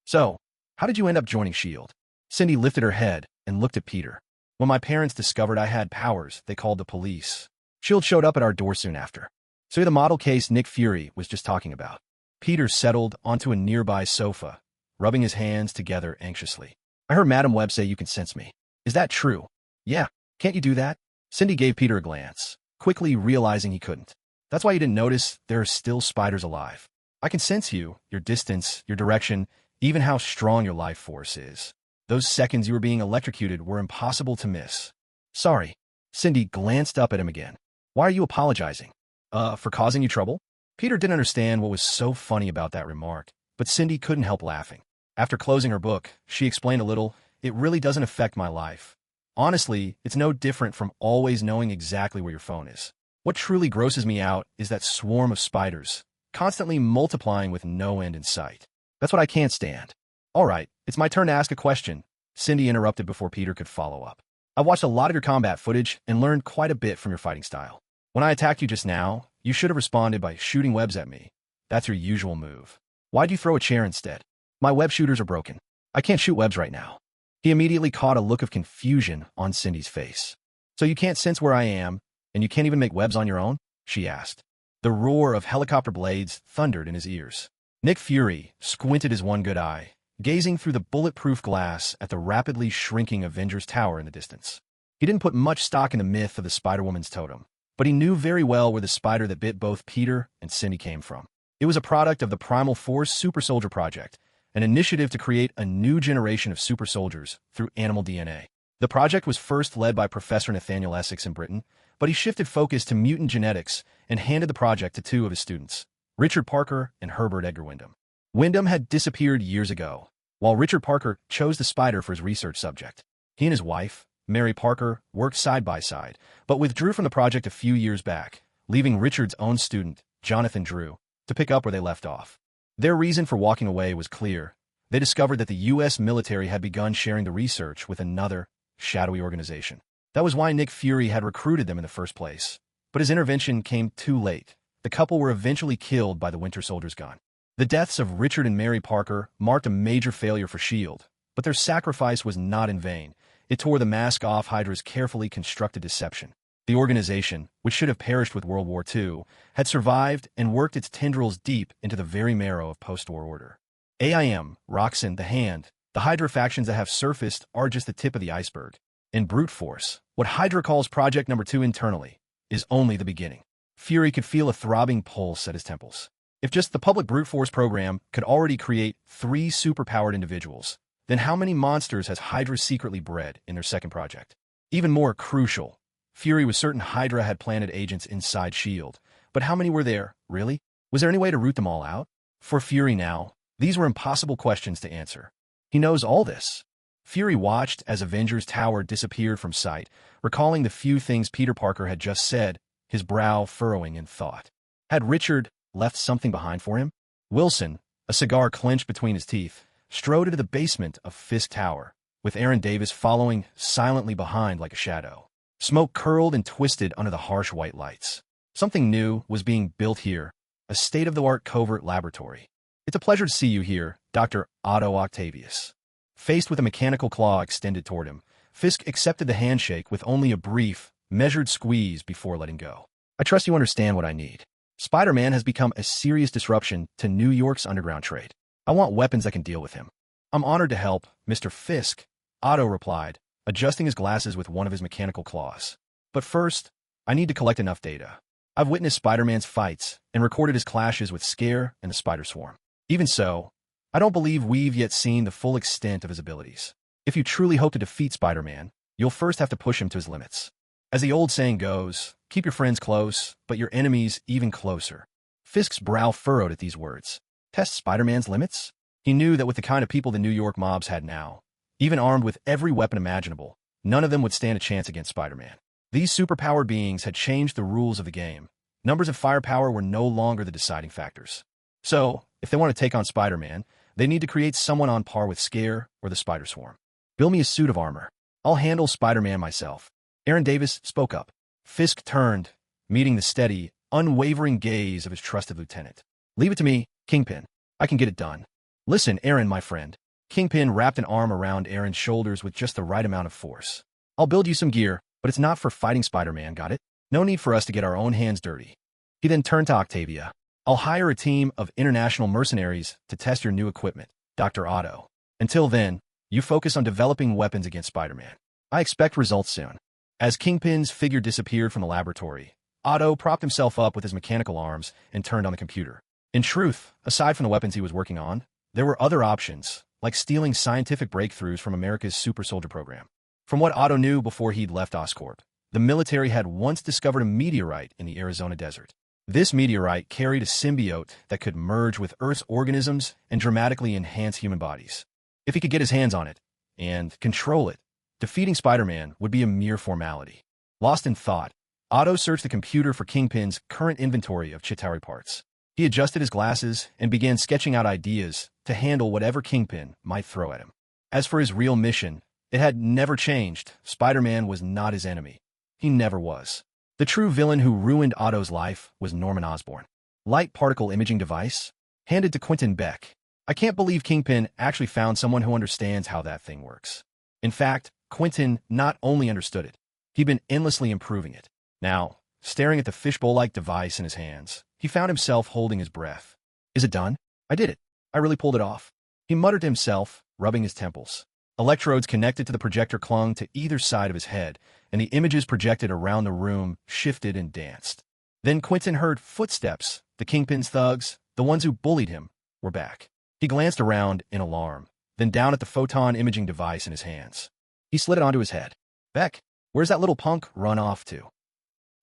So, how did you end up joining S.H.I.E.L.D.? Cindy lifted her head and looked at Peter. When my parents discovered I had powers, they called the police. S.H.I.E.L.D. showed up at our door soon after. So you're the model case Nick Fury was just talking about. Peter settled onto a nearby sofa, rubbing his hands together anxiously. I heard Madam Webb say you can sense me. Is that true? Yeah. Can't you do that? Cindy gave Peter a glance, quickly realizing he couldn't. That's why you didn't notice there are still spiders alive. I can sense you, your distance, your direction, even how strong your life force is. Those seconds you were being electrocuted were impossible to miss. Sorry. Cindy glanced up at him again. Why are you apologizing? For causing you trouble? Peter didn't understand what was so funny about that remark, but Cindy couldn't help laughing. After closing her book, she explained a little, it really doesn't affect my life. Honestly, it's no different from always knowing exactly where your phone is. What truly grosses me out is that swarm of spiders, constantly multiplying with no end in sight. That's what I can't stand. All right, it's my turn to ask a question, Cindy interrupted before Peter could follow up. I've watched a lot of your combat footage and learned quite a bit from your fighting style. When I attacked you just now, you should have responded by shooting webs at me. That's your usual move. Why'd you throw a chair instead? My web shooters are broken. I can't shoot webs right now. He immediately caught a look of confusion on Cindy's face. So you can't sense where I am, and you can't even make webs on your own? She asked. The roar of helicopter blades thundered in his ears. Nick Fury squinted his one good eye, gazing through the bulletproof glass at the rapidly shrinking Avengers Tower in the distance. He didn't put much stock in the myth of the Spider-Woman's totem, but he knew very well where the spider that bit both Peter and Cindy came from. It was a product of the Primal Force Super Soldier Project, an initiative to create a new generation of super soldiers through animal DNA. The project was first led by Professor Nathaniel Essex in Britain, but he shifted focus to mutant genetics and handed the project to two of his students, Richard Parker and Herbert Edgar Wyndham. Wyndham had disappeared years ago, while Richard Parker chose the spider for his research subject. He and his wife, Mary Parker, worked side by side, but withdrew from the project a few years back, leaving Richard's own student, Jonathan Drew, to pick up where they left off. Their reason for walking away was clear. They discovered that the U.S. military had begun sharing the research with another, shadowy organization. That was why Nick Fury had recruited them in the first place. But his intervention came too late. The couple were eventually killed by the Winter Soldier's gun. The deaths of Richard and Mary Parker marked a major failure for S.H.I.E.L.D., but their sacrifice was not in vain. It tore the mask off Hydra's carefully constructed deception. The organization, which should have perished with World War II, had survived and worked its tendrils deep into the very marrow of post-war order. AIM, Roxxon, the Hand, the Hydra factions that have surfaced are just the tip of the iceberg. In brute force, what Hydra calls Project Number 2 internally, is only the beginning. Fury could feel a throbbing pulse at his temples. If just the public brute force program could already create 3 superpowered individuals, then how many monsters has Hydra secretly bred in their second project? Even more crucial, Fury was certain Hydra had planted agents inside S.H.I.E.L.D., but how many were there, really? Was there any way to root them all out? For Fury now, these were impossible questions to answer. He knows all this. Fury watched as Avengers Tower disappeared from sight, recalling the few things Peter Parker had just said, his brow furrowing in thought. Had Richard left something behind for him? Wilson, a cigar clenched between his teeth, strode into the basement of Fisk Tower, with Aaron Davis following silently behind like a shadow. Smoke curled and twisted under the harsh white lights. Something new was being built here, a state-of-the-art covert laboratory. It's a pleasure to see you here, Dr. Otto Octavius. Faced with a mechanical claw extended toward him, Fisk accepted the handshake with only a brief, measured squeeze before letting go. I trust you understand what I need. Spider-Man has become a serious disruption to New York's underground trade. I want weapons that can deal with him. I'm honored to help, Mr. Fisk, Otto replied, adjusting his glasses with one of his mechanical claws. But first, I need to collect enough data. I've witnessed Spider-Man's fights and recorded his clashes with Scare and the Spider Swarm. Even so, I don't believe we've yet seen the full extent of his abilities. If you truly hope to defeat Spider-Man, you'll first have to push him to his limits. As the old saying goes, keep your friends close, but your enemies even closer. Fisk's brow furrowed at these words. Test Spider-Man's limits? He knew that with the kind of people the New York mobs had now, even armed with every weapon imaginable, none of them would stand a chance against Spider-Man. These superpowered beings had changed the rules of the game. Numbers and firepower were no longer the deciding factors. So, if they want to take on Spider-Man, They need to create someone on par with Scare or the Spider Swarm. Build me a suit of armor. I'll handle Spider-Man myself. Aaron Davis spoke up. Fisk turned, meeting the steady, unwavering gaze of his trusted lieutenant. Leave it to me, Kingpin. I can get it done. Listen, Aaron, my friend. Kingpin wrapped an arm around Aaron's shoulders with just the right amount of force. I'll build you some gear, but it's not for fighting Spider-Man, got it? No need for us to get our own hands dirty. He then turned to Octavia. I'll hire a team of international mercenaries to test your new equipment, Dr. Otto. Until then, you focus on developing weapons against Spider-Man. I expect results soon. As Kingpin's figure disappeared from the laboratory, Otto propped himself up with his mechanical arms and turned on the computer. In truth, aside from the weapons he was working on, there were other options, like stealing scientific breakthroughs from America's super soldier program. From what Otto knew before he'd left Oscorp, the military had once discovered a meteorite in the Arizona desert. This meteorite carried a symbiote that could merge with Earth's organisms and dramatically enhance human bodies. If he could get his hands on it and control it, defeating Spider-Man would be a mere formality. Lost in thought, Otto searched the computer for Kingpin's current inventory of Chitauri parts. He adjusted his glasses and began sketching out ideas to handle whatever Kingpin might throw at him. As for his real mission, it had never changed. Spider-Man was not his enemy. He never was. The true villain who ruined Otto's life was Norman Osborn. Light particle imaging device? Handed to Quentin Beck. I can't believe Kingpin actually found someone who understands how that thing works. In fact, Quentin not only understood it, he'd been endlessly improving it. Now, staring at the fishbowl-like device in his hands, he found himself holding his breath. Is it done? I did it. I really pulled it off. He muttered to himself, rubbing his temples. Electrodes connected to the projector clung to either side of his head, and the images projected around the room shifted and danced. Then Quentin heard footsteps. The Kingpin's thugs, the ones who bullied him, were back. He glanced around in alarm, then down at the photon imaging device in his hands. He slid it onto his head. Beck, where's that little punk run off to?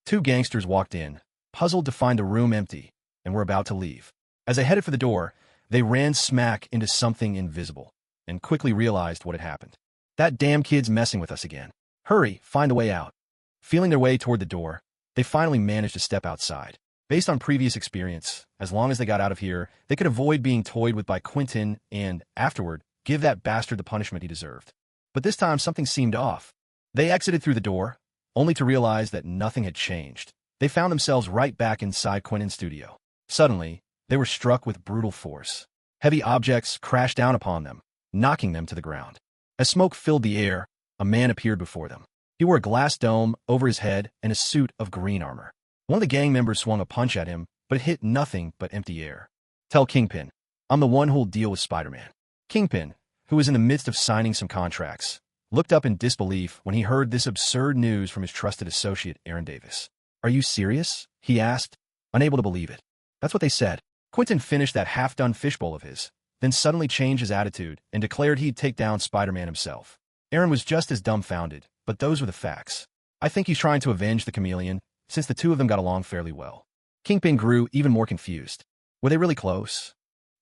Two gangsters walked in, puzzled to find the room empty, and were about to leave. As they headed for the door, they ran smack into something invisible, and quickly realized what had happened. That damn kid's messing with us again. Hurry, find a way out. Feeling their way toward the door, they finally managed to step outside. Based on previous experience, as long as they got out of here, they could avoid being toyed with by Quentin and, afterward, give that bastard the punishment he deserved. But this time something seemed off. They exited through the door, only to realize that nothing had changed. They found themselves right back inside Quentin's studio. Suddenly, they were struck with brutal force. Heavy objects crashed down upon them, knocking them to the ground. As smoke filled the air, a man appeared before them. He wore a glass dome over his head and a suit of green armor. One of the gang members swung a punch at him, but it hit nothing but empty air. Tell Kingpin, I'm the one who'll deal with Spider-Man. Kingpin, who was in the midst of signing some contracts, looked up in disbelief when he heard this absurd news from his trusted associate, Aaron Davis. Are you serious? He asked, unable to believe it. That's what they said. Quentin finished that half-done fishbowl of his, then suddenly changed his attitude and declared he'd take down Spider-Man himself. Aaron was just as dumbfounded, but those were the facts. I think he's trying to avenge the chameleon, since the two of them got along fairly well. Kingpin grew even more confused. Were they really close?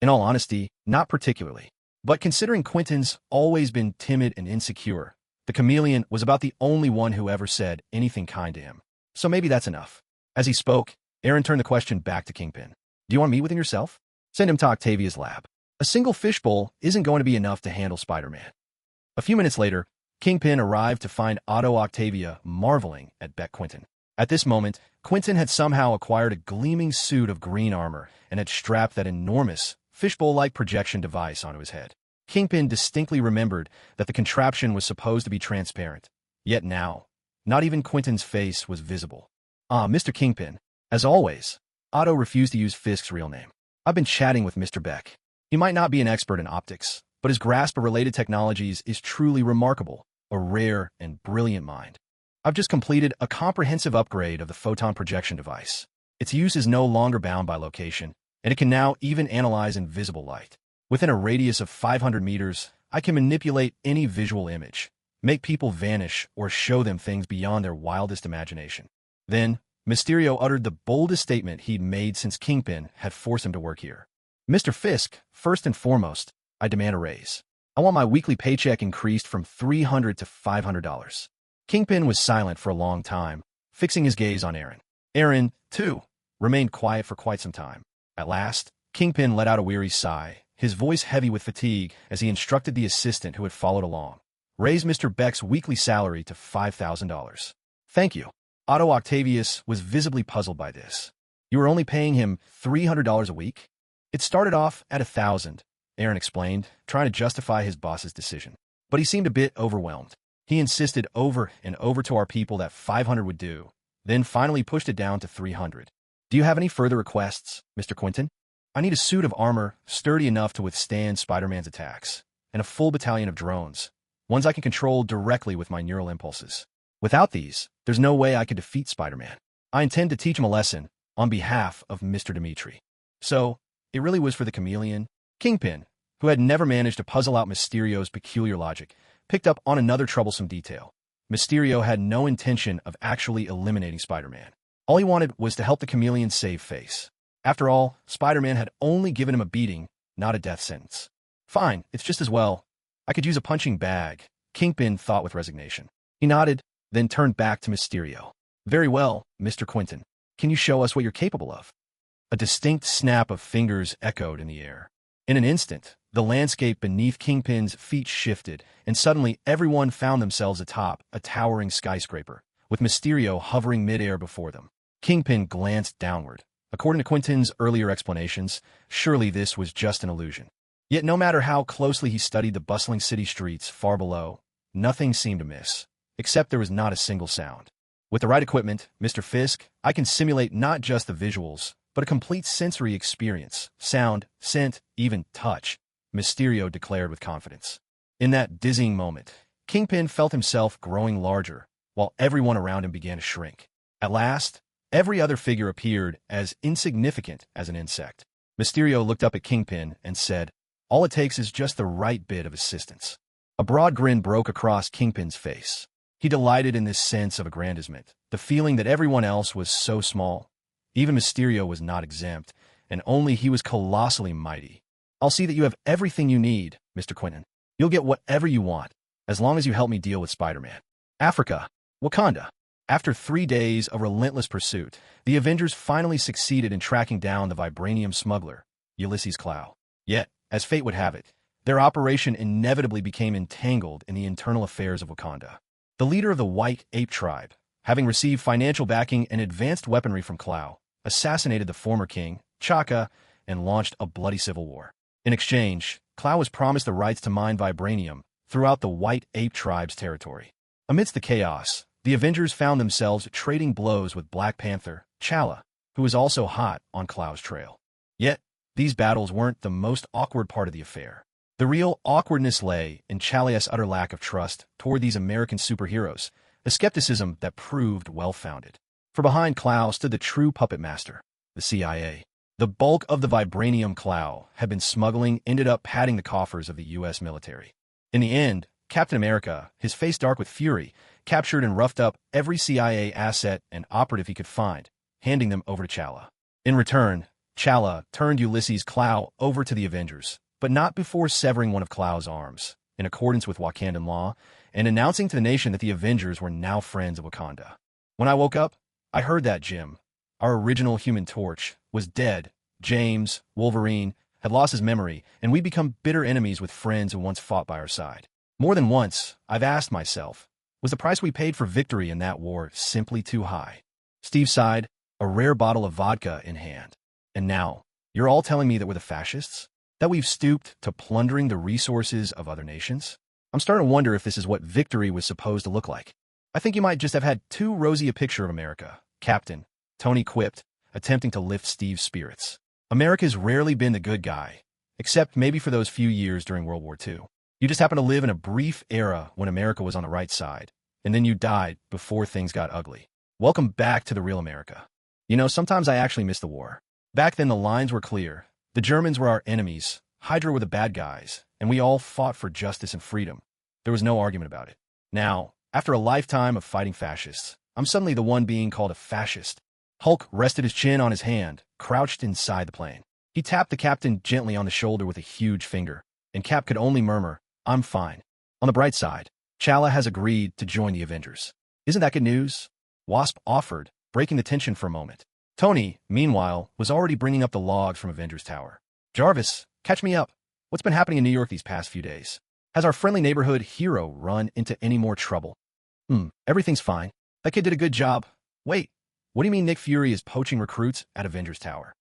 In all honesty, not particularly. But considering Quentin's always been timid and insecure, the chameleon was about the only one who ever said anything kind to him. So maybe that's enough. As he spoke, Aaron turned the question back to Kingpin. Do you want to meet with him yourself? Send him to Octavia's lab. A single fishbowl isn't going to be enough to handle Spider-Man. A few minutes later, Kingpin arrived to find Otto Octavia marveling at Beck Quentin. At this moment, Quentin had somehow acquired a gleaming suit of green armor and had strapped that enormous, fishbowl-like projection device onto his head. Kingpin distinctly remembered that the contraption was supposed to be transparent. Yet now, not even Quentin's face was visible. Ah, Mr. Kingpin. As always, Otto refused to use Fisk's real name. I've been chatting with Mr. Beck. He might not be an expert in optics, but his grasp of related technologies is truly remarkable, a rare and brilliant mind. I've just completed a comprehensive upgrade of the photon projection device. Its use is no longer bound by location, and it can now even analyze invisible light. Within a radius of 500 meters, I can manipulate any visual image, make people vanish, or show them things beyond their wildest imagination. Then, Mysterio uttered the boldest statement he'd made since Kingpin had forced him to work here. Mr. Fisk, first and foremost, I demand a raise. I want my weekly paycheck increased from $300 to $500. Kingpin was silent for a long time, fixing his gaze on Aaron. Aaron, too, remained quiet for quite some time. At last, Kingpin let out a weary sigh, his voice heavy with fatigue as he instructed the assistant who had followed along. Raise Mr. Beck's weekly salary to $5,000. Thank you. Otto Octavius was visibly puzzled by this. You were only paying him $300 a week? It started off at $1,000, Aaron explained, trying to justify his boss's decision. But he seemed a bit overwhelmed. He insisted over and over to our people that $500 would do, then finally pushed it down to $300. Do you have any further requests, Mr. Quinton? I need a suit of armor sturdy enough to withstand Spider-Man's attacks, and a full battalion of drones, ones I can control directly with my neural impulses. Without these, there's no way I could defeat Spider-Man. I intend to teach him a lesson on behalf of Mr. Dimitri. So, it really was for the chameleon. Kingpin, who had never managed to puzzle out Mysterio's peculiar logic, picked up on another troublesome detail. Mysterio had no intention of actually eliminating Spider-Man. All he wanted was to help the chameleon save face. After all, Spider-Man had only given him a beating, not a death sentence. Fine, it's just as well. I could use a punching bag, Kingpin thought with resignation. He nodded, then turned back to Mysterio. Very well, Mr. Quinton. Can you show us what you're capable of? A distinct snap of fingers echoed in the air. In an instant, the landscape beneath Kingpin's feet shifted, and suddenly everyone found themselves atop a towering skyscraper, with Mysterio hovering midair before them. Kingpin glanced downward. According to Quinton's earlier explanations, surely this was just an illusion. Yet no matter how closely he studied the bustling city streets far below, nothing seemed amiss, except there was not a single sound. With the right equipment, Mr. Fisk, I can simulate not just the visuals, but a complete sensory experience, sound, scent, even touch, Mysterio declared with confidence. In that dizzying moment, Kingpin felt himself growing larger, while everyone around him began to shrink. At last, every other figure appeared as insignificant as an insect. Mysterio looked up at Kingpin and said, "All it takes is just the right bit of assistance." A broad grin broke across Kingpin's face. He delighted in this sense of aggrandizement, the feeling that everyone else was so small. Even Mysterio was not exempt, and only he was colossally mighty. I'll see that you have everything you need, Mr. Quinton. You'll get whatever you want, as long as you help me deal with Spider-Man. Africa, Wakanda. After 3 days of relentless pursuit, the Avengers finally succeeded in tracking down the vibranium smuggler, Ulysses Klaue. Yet, as fate would have it, their operation inevitably became entangled in the internal affairs of Wakanda. The leader of the White Ape tribe, having received financial backing and advanced weaponry from Klaue, assassinated the former king, Chaka, and launched a bloody civil war. In exchange, Klaue was promised the rights to mine vibranium throughout the White Ape tribe's territory. Amidst the chaos, the Avengers found themselves trading blows with Black Panther, T'Challa, who was also hot on Klaue's trail. Yet, these battles weren't the most awkward part of the affair. The real awkwardness lay in T'Challa's utter lack of trust toward these American superheroes, a skepticism that proved well-founded. For behind Klaue stood the true puppet master, the CIA. The bulk of the vibranium Klaue had been smuggling ended up padding the coffers of the U.S. military. In the end, Captain America, his face dark with fury, captured and roughed up every CIA asset and operative he could find, handing them over to T'Challa. In return, T'Challa turned Ulysses Klaue over to the Avengers, but not before severing one of Klaue's arms, in accordance with Wakandan law, and announcing to the nation that the Avengers were now friends of Wakanda. When I woke up, I heard that Jim, our original Human Torch, was dead. James, Wolverine, had lost his memory, and we'd become bitter enemies with friends who once fought by our side. More than once, I've asked myself, was the price we paid for victory in that war simply too high? Steve sighed, a rare bottle of vodka in hand. And now, you're all telling me that we're the fascists? That we've stooped to plundering the resources of other nations? I'm starting to wonder if this is what victory was supposed to look like. I think you might just have had too rosy a picture of America, Captain, Tony quipped, attempting to lift Steve's spirits. America's rarely been the good guy, except maybe for those few years during World War II. You just happen to live in a brief era when America was on the right side, and then you died before things got ugly. Welcome back to the real America. You know, sometimes I actually miss the war. Back then the lines were clear. The Germans were our enemies, Hydra were the bad guys, and we all fought for justice and freedom. There was no argument about it. Now, after a lifetime of fighting fascists, I'm suddenly the one being called a fascist. Hulk rested his chin on his hand, crouched inside the plane. He tapped the captain gently on the shoulder with a huge finger, and Cap could only murmur, "I'm fine." On the bright side, T'Challa has agreed to join the Avengers. Isn't that good news? Wasp offered, breaking the tension for a moment. Tony, meanwhile, was already bringing up the logs from Avengers Tower. "Jarvis, catch me up. What's been happening in New York these past few days? Has our friendly neighborhood hero run into any more trouble? Everything's fine. That kid did a good job. Wait, what do you mean Nick Fury is poaching recruits at Avengers Tower?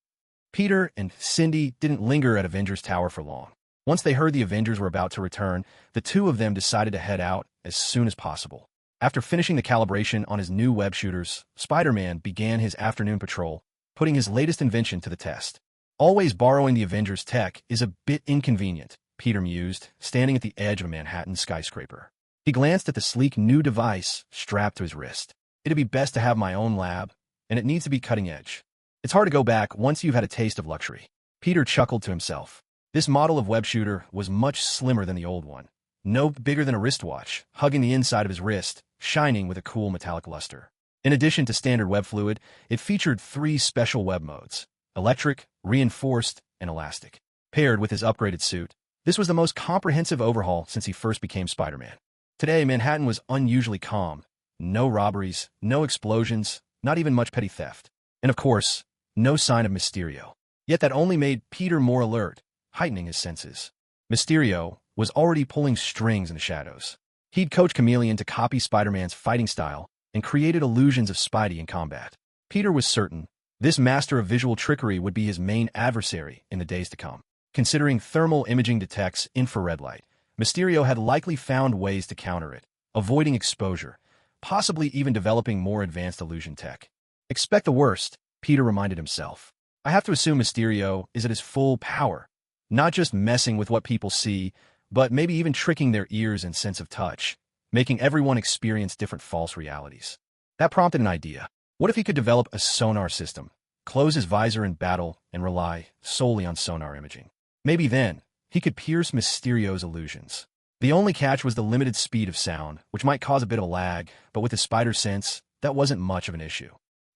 Peter and Cindy didn't linger at Avengers Tower for long. Once they heard the Avengers were about to return, the two of them decided to head out as soon as possible. After finishing the calibration on his new web shooters, Spider-Man began his afternoon patrol, putting his latest invention to the test. Always borrowing the Avengers' tech is a bit inconvenient, Peter mused, standing at the edge of a Manhattan skyscraper. He glanced at the sleek new device strapped to his wrist. It'd be best to have my own lab, and it needs to be cutting edge. It's hard to go back once you've had a taste of luxury. Peter chuckled to himself. This model of web shooter was much slimmer than the old one, no bigger than a wristwatch, hugging the inside of his wrist, shining with a cool metallic luster. In addition to standard web fluid, it featured 3 special web modes: electric, reinforced, and elastic. Paired with his upgraded suit, this was the most comprehensive overhaul since he first became Spider-Man. Today, Manhattan was unusually calm. No robberies, no explosions, not even much petty theft. And of course, no sign of Mysterio. Yet that only made Peter more alert, heightening his senses. Mysterio was already pulling strings in the shadows. He'd coached Chameleon to copy Spider-Man's fighting style and created illusions of Spidey in combat. Peter was certain this master of visual trickery would be his main adversary in the days to come. Considering thermal imaging detects infrared light, Mysterio had likely found ways to counter it, avoiding exposure, possibly even developing more advanced illusion tech. Expect the worst, Peter reminded himself. I have to assume Mysterio is at his full power, not just messing with what people see, but maybe even tricking their ears and sense of touch, making everyone experience different false realities. That prompted an idea. What if he could develop a sonar system, close his visor in battle, and rely solely on sonar imaging? Maybe then, he could pierce Mysterio's illusions. The only catch was the limited speed of sound, which might cause a bit of a lag, but with his spider sense, that wasn't much of an issue.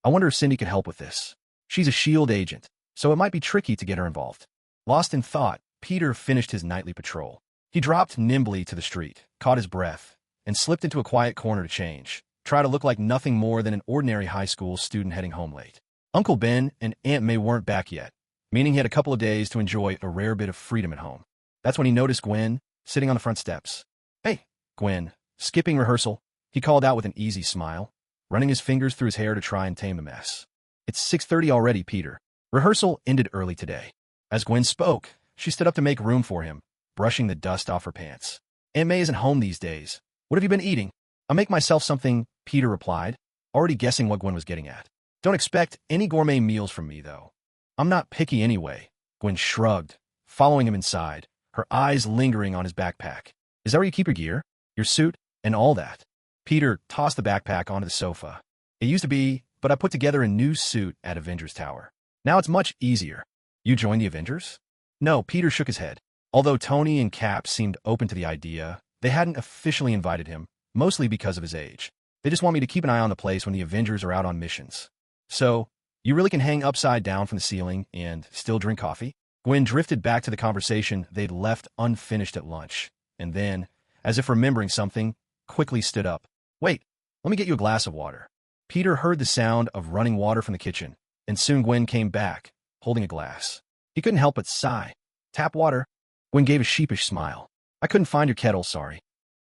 I wonder if Cindy could help with this. She's a S.H.I.E.L.D. agent, so it might be tricky to get her involved. Lost in thought, Peter finished his nightly patrol. He dropped nimbly to the street, caught his breath, and slipped into a quiet corner to change, try to look like nothing more than an ordinary high school student heading home late. Uncle Ben and Aunt May weren't back yet, meaning he had a couple of days to enjoy a rare bit of freedom at home. That's when he noticed Gwen sitting on the front steps. "Hey, Gwen," skipping rehearsal, he called out with an easy smile, running his fingers through his hair to try and tame the mess. "It's 6:30 already, Peter. Rehearsal ended early today." As Gwen spoke, she stood up to make room for him, brushing the dust off her pants. "Aunt May isn't home these days. What have you been eating?" "I'll make myself something," Peter replied, already guessing what Gwen was getting at. "Don't expect any gourmet meals from me, though. I'm not picky anyway." Gwen shrugged, following him inside, her eyes lingering on his backpack. "Is that where you keep your gear, your suit, and all that?" Peter tossed the backpack onto the sofa. "It used to be, but I put together a new suit at Avengers Tower. Now it's much easier." "You joined the Avengers?" "No," Peter shook his head. Although Tony and Cap seemed open to the idea, they hadn't officially invited him, mostly because of his age. "They just want me to keep an eye on the place when the Avengers are out on missions." "So, you really can hang upside down from the ceiling and still drink coffee?" Gwen drifted back to the conversation they'd left unfinished at lunch, and then, as if remembering something, quickly stood up. "Wait, let me get you a glass of water." Peter heard the sound of running water from the kitchen, and soon Gwen came back, holding a glass. He couldn't help but sigh. "Tap water?" Gwen gave a sheepish smile. "I couldn't find your kettle, sorry."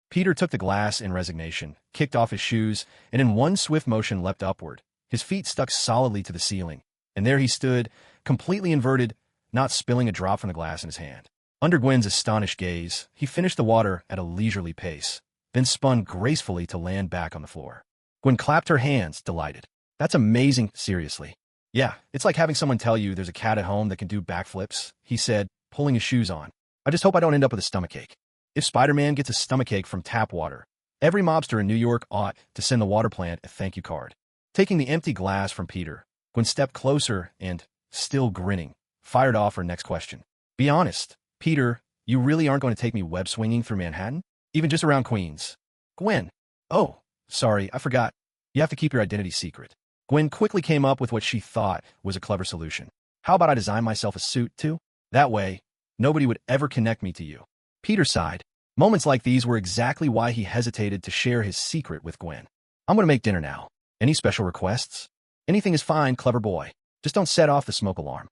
Peter took the glass in resignation, kicked off his shoes, and in one swift motion leapt upward. His feet stuck solidly to the ceiling, and there he stood, completely inverted, not spilling a drop from the glass in his hand. Under Gwen's astonished gaze, he finished the water at a leisurely pace, then spun gracefully to land back on the floor. Gwen clapped her hands, delighted. "That's amazing, seriously." "Yeah, it's like having someone tell you there's a cat at home that can do backflips," he said, pulling his shoes on. "I just hope I don't end up with a stomachache." If Spider-Man gets a stomachache from tap water, every mobster in New York ought to send the water plant a thank you card. Taking the empty glass from Peter, Gwen stepped closer and, still grinning, fired off her next question. "Be honest, Peter, you really aren't going to take me web-swinging through Manhattan? Even just around Queens?" "Gwen. Oh, sorry, I forgot. You have to keep your identity secret." Gwen quickly came up with what she thought was a clever solution. "How about I design myself a suit, too? That way, nobody would ever connect me to you." Peter sighed. Moments like these were exactly why he hesitated to share his secret with Gwen. "I'm going to make dinner now. Any special requests?" "Anything is fine, clever boy. Just don't set off the smoke alarm."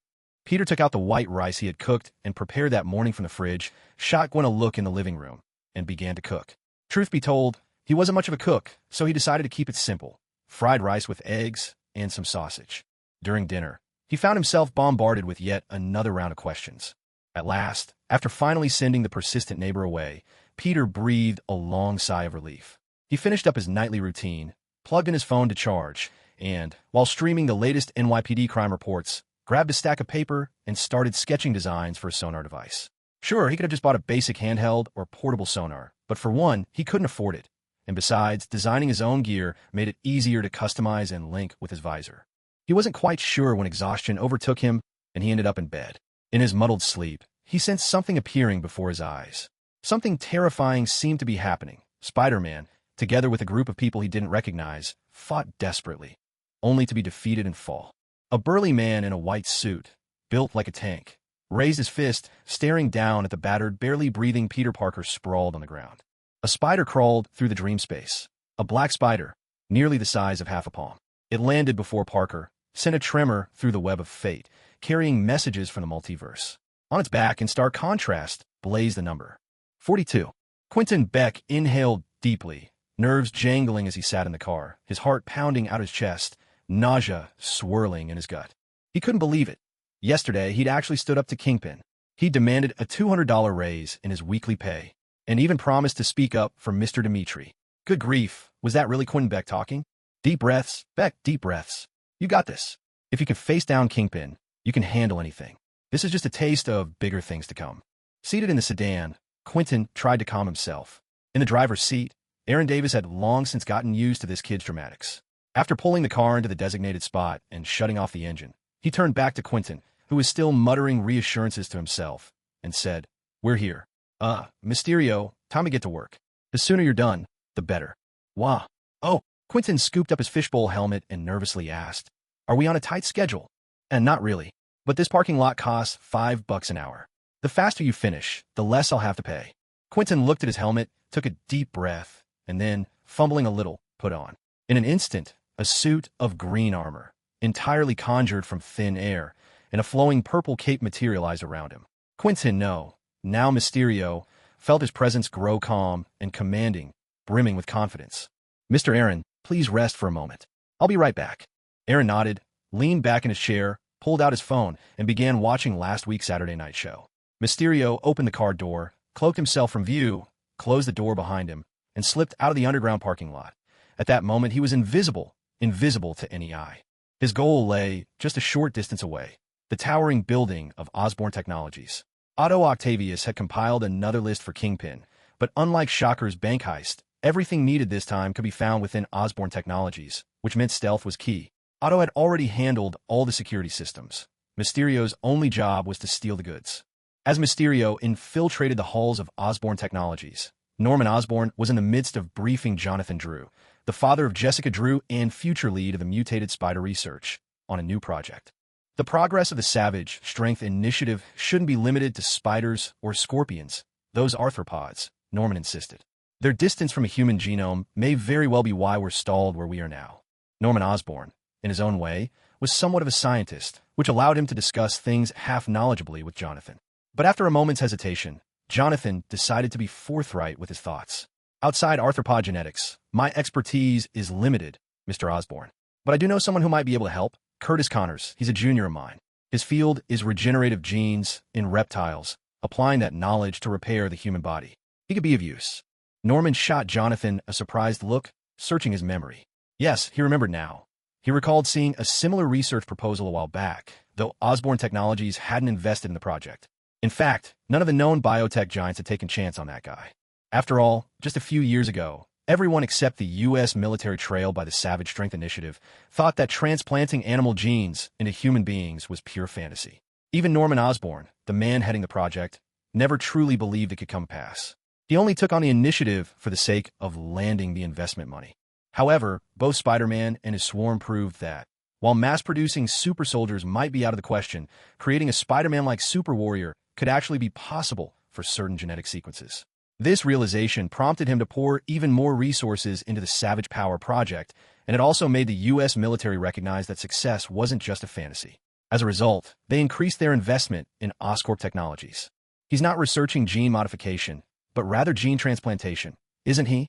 Peter took out the white rice he had cooked and prepared that morning from the fridge, shot Gwen a look in the living room, and began to cook. Truth be told, he wasn't much of a cook, so he decided to keep it simple. Fried rice with eggs and some sausage. During dinner, he found himself bombarded with yet another round of questions. At last, after finally sending the persistent neighbor away, Peter breathed a long sigh of relief. He finished up his nightly routine, plugged in his phone to charge, and, while streaming the latest NYPD crime reports, grabbed a stack of paper and started sketching designs for a sonar device. Sure, he could have just bought a basic handheld or portable sonar, but for one, he couldn't afford it. And besides, designing his own gear made it easier to customize and link with his visor. He wasn't quite sure when exhaustion overtook him, and he ended up in bed. In his muddled sleep, he sensed something appearing before his eyes. Something terrifying seemed to be happening. Spider-Man, together with a group of people he didn't recognize, fought desperately, only to be defeated and fall. A burly man in a white suit, built like a tank, raised his fist, staring down at the battered, barely breathing Peter Parker sprawled on the ground. A spider crawled through the dream space. A black spider, nearly the size of half a palm. It landed before Parker, sent a tremor through the web of fate, carrying messages from the multiverse. On its back, in stark contrast, blazed the number 42. Quentin Beck inhaled deeply, nerves jangling as he sat in the car, his heart pounding out his chest, nausea swirling in his gut. He couldn't believe it. Yesterday, he'd actually stood up to Kingpin. He demanded a $200 raise in his weekly pay, and even promised to speak up for Mr. Dimitri. Good grief, was that really Quentin Beck talking? Deep breaths, Beck, deep breaths. You got this. If you can face down Kingpin, you can handle anything. This is just a taste of bigger things to come. Seated in the sedan, Quentin tried to calm himself. In the driver's seat, Aaron Davis had long since gotten used to this kid's dramatics. After pulling the car into the designated spot and shutting off the engine, he turned back to Quentin, who was still muttering reassurances to himself, and said, "We're here. Mysterio, time to get to work. The sooner you're done, the better." Wah. Oh, Quentin scooped up his fishbowl helmet and nervously asked, "Are we on a tight schedule?" And not really. But this parking lot costs $5 an hour. The faster you finish, the less I'll have to pay. Quentin looked at his helmet, took a deep breath, and then, fumbling a little, put on. In an instant, a suit of green armor, entirely conjured from thin air, and a flowing purple cape materialized around him. Quentin, now Mysterio, felt his presence grow calm and commanding, brimming with confidence. "Mr. Aaron, please rest for a moment. I'll be right back." Aaron nodded, leaned back in his chair, pulled out his phone, and began watching last week's Saturday night show. Mysterio opened the car door, cloaked himself from view, closed the door behind him, and slipped out of the underground parking lot. At that moment, he was invisible to any eye. His goal lay just a short distance away, the towering building of Osborn Technologies. Otto Octavius had compiled another list for Kingpin, but unlike Shocker's bank heist, everything needed this time could be found within Osborn Technologies, which meant stealth was key. Otto had already handled all the security systems. Mysterio's only job was to steal the goods. As Mysterio infiltrated the halls of Osborn Technologies, Norman Osborn was in the midst of briefing Jonathan Drew, the father of Jessica Drew and future lead of the mutated spider research, on a new project. The progress of the Savage Strength Initiative shouldn't be limited to spiders or scorpions, those arthropods, Norman insisted. Their distance from a human genome may very well be why we're stalled where we are now. Norman Osborn, in his own way, was somewhat of a scientist, which allowed him to discuss things half-knowledgeably with Jonathan. But after a moment's hesitation, Jonathan decided to be forthright with his thoughts. "Outside arthropod genetics, my expertise is limited, Mr. Osborn. But I do know someone who might be able to help. Curtis Connors, he's a junior of mine. His field is regenerative genes in reptiles, applying that knowledge to repair the human body. He could be of use." Norman shot Jonathan a surprised look, searching his memory. Yes, he remembered now. He recalled seeing a similar research proposal a while back, though Osborn Technologies hadn't invested in the project. In fact, none of the known biotech giants had taken chance on that guy. After all, just a few years ago, everyone except the U.S. military trailed by the Savage Strength Initiative thought that transplanting animal genes into human beings was pure fantasy. Even Norman Osborn, the man heading the project, never truly believed it could come to pass. He only took on the initiative for the sake of landing the investment money. However, both Spider-Man and his swarm proved that, while mass-producing super soldiers might be out of the question, creating a Spider-Man-like super warrior could actually be possible for certain genetic sequences. This realization prompted him to pour even more resources into the Savage Power project, and it also made the U.S. military recognize that success wasn't just a fantasy. As a result, they increased their investment in Oscorp Technologies. He's not researching gene modification, but rather gene transplantation, isn't he?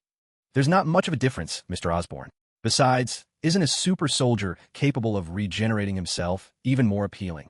There's not much of a difference, Mr. Osborn. Besides, isn't a super soldier capable of regenerating himself even more appealing?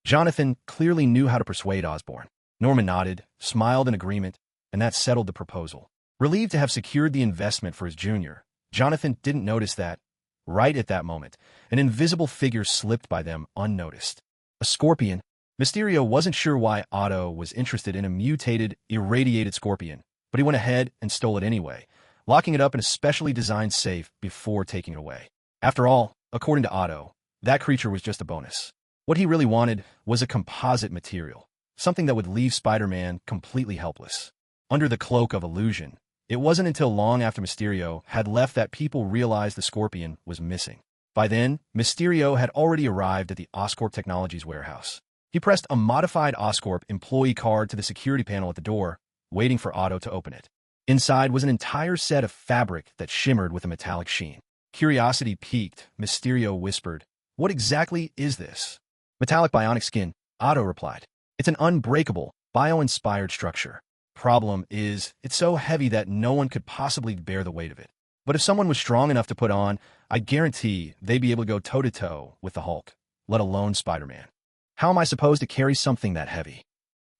Jonathan clearly knew how to persuade Osborn. Norman nodded, smiled in agreement, and that settled the proposal. Relieved to have secured the investment for his junior, Jonathan didn't notice that, right at that moment, an invisible figure slipped by them unnoticed. A scorpion. Mysterio wasn't sure why Otto was interested in a mutated, irradiated scorpion, but he went ahead and stole it anyway, locking it up in a specially designed safe before taking it away. After all, according to Otto, that creature was just a bonus. What he really wanted was a composite material, something that would leave Spider-Man completely helpless. Under the cloak of illusion, it wasn't until long after Mysterio had left that people realized the scorpion was missing. By then, Mysterio had already arrived at the Oscorp Technologies warehouse. He pressed a modified Oscorp employee card to the security panel at the door, waiting for Otto to open it. Inside was an entire set of fabric that shimmered with a metallic sheen. Curiosity piqued, Mysterio whispered, "What exactly is this?" "Metallic bionic skin," Otto replied. "It's an unbreakable, bio-inspired structure. Problem is, it's so heavy that no one could possibly bear the weight of it. But if someone was strong enough to put on, I guarantee they'd be able to go toe-to-toe with the Hulk, let alone Spider-Man. How am I supposed to carry something that heavy?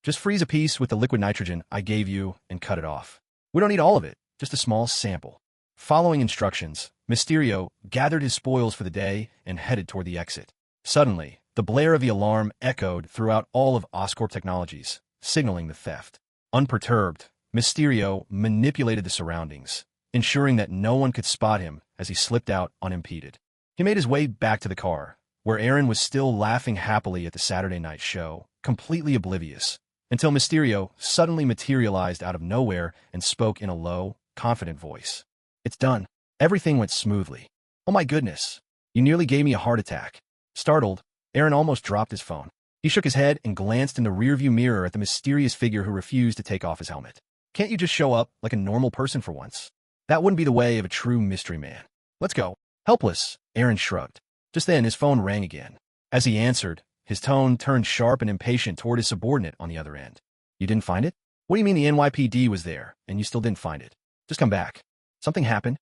Just freeze a piece with the liquid nitrogen I gave you and cut it off. We don't need all of it, just a small sample." Following instructions, Mysterio gathered his spoils for the day and headed toward the exit. Suddenly, the blare of the alarm echoed throughout all of Oscorp Technologies, signaling the theft. Unperturbed, Mysterio manipulated the surroundings, ensuring that no one could spot him as he slipped out unimpeded. He made his way back to the car, where Aaron was still laughing happily at the Saturday night show, completely oblivious, until Mysterio suddenly materialized out of nowhere and spoke in a low, confident voice. "It's done. Everything went smoothly. Oh my goodness. You nearly gave me a heart attack." Startled, Aaron almost dropped his phone. He shook his head and glanced in the rearview mirror at the mysterious figure who refused to take off his helmet. "Can't you just show up like a normal person for once? That wouldn't be the way of a true mystery man. Let's go." Helpless, Aaron shrugged. Just then, his phone rang again. As he answered, his tone turned sharp and impatient toward his subordinate on the other end. "You didn't find it? What do you mean the NYPD was there, and you still didn't find it? Just come back. Something happened?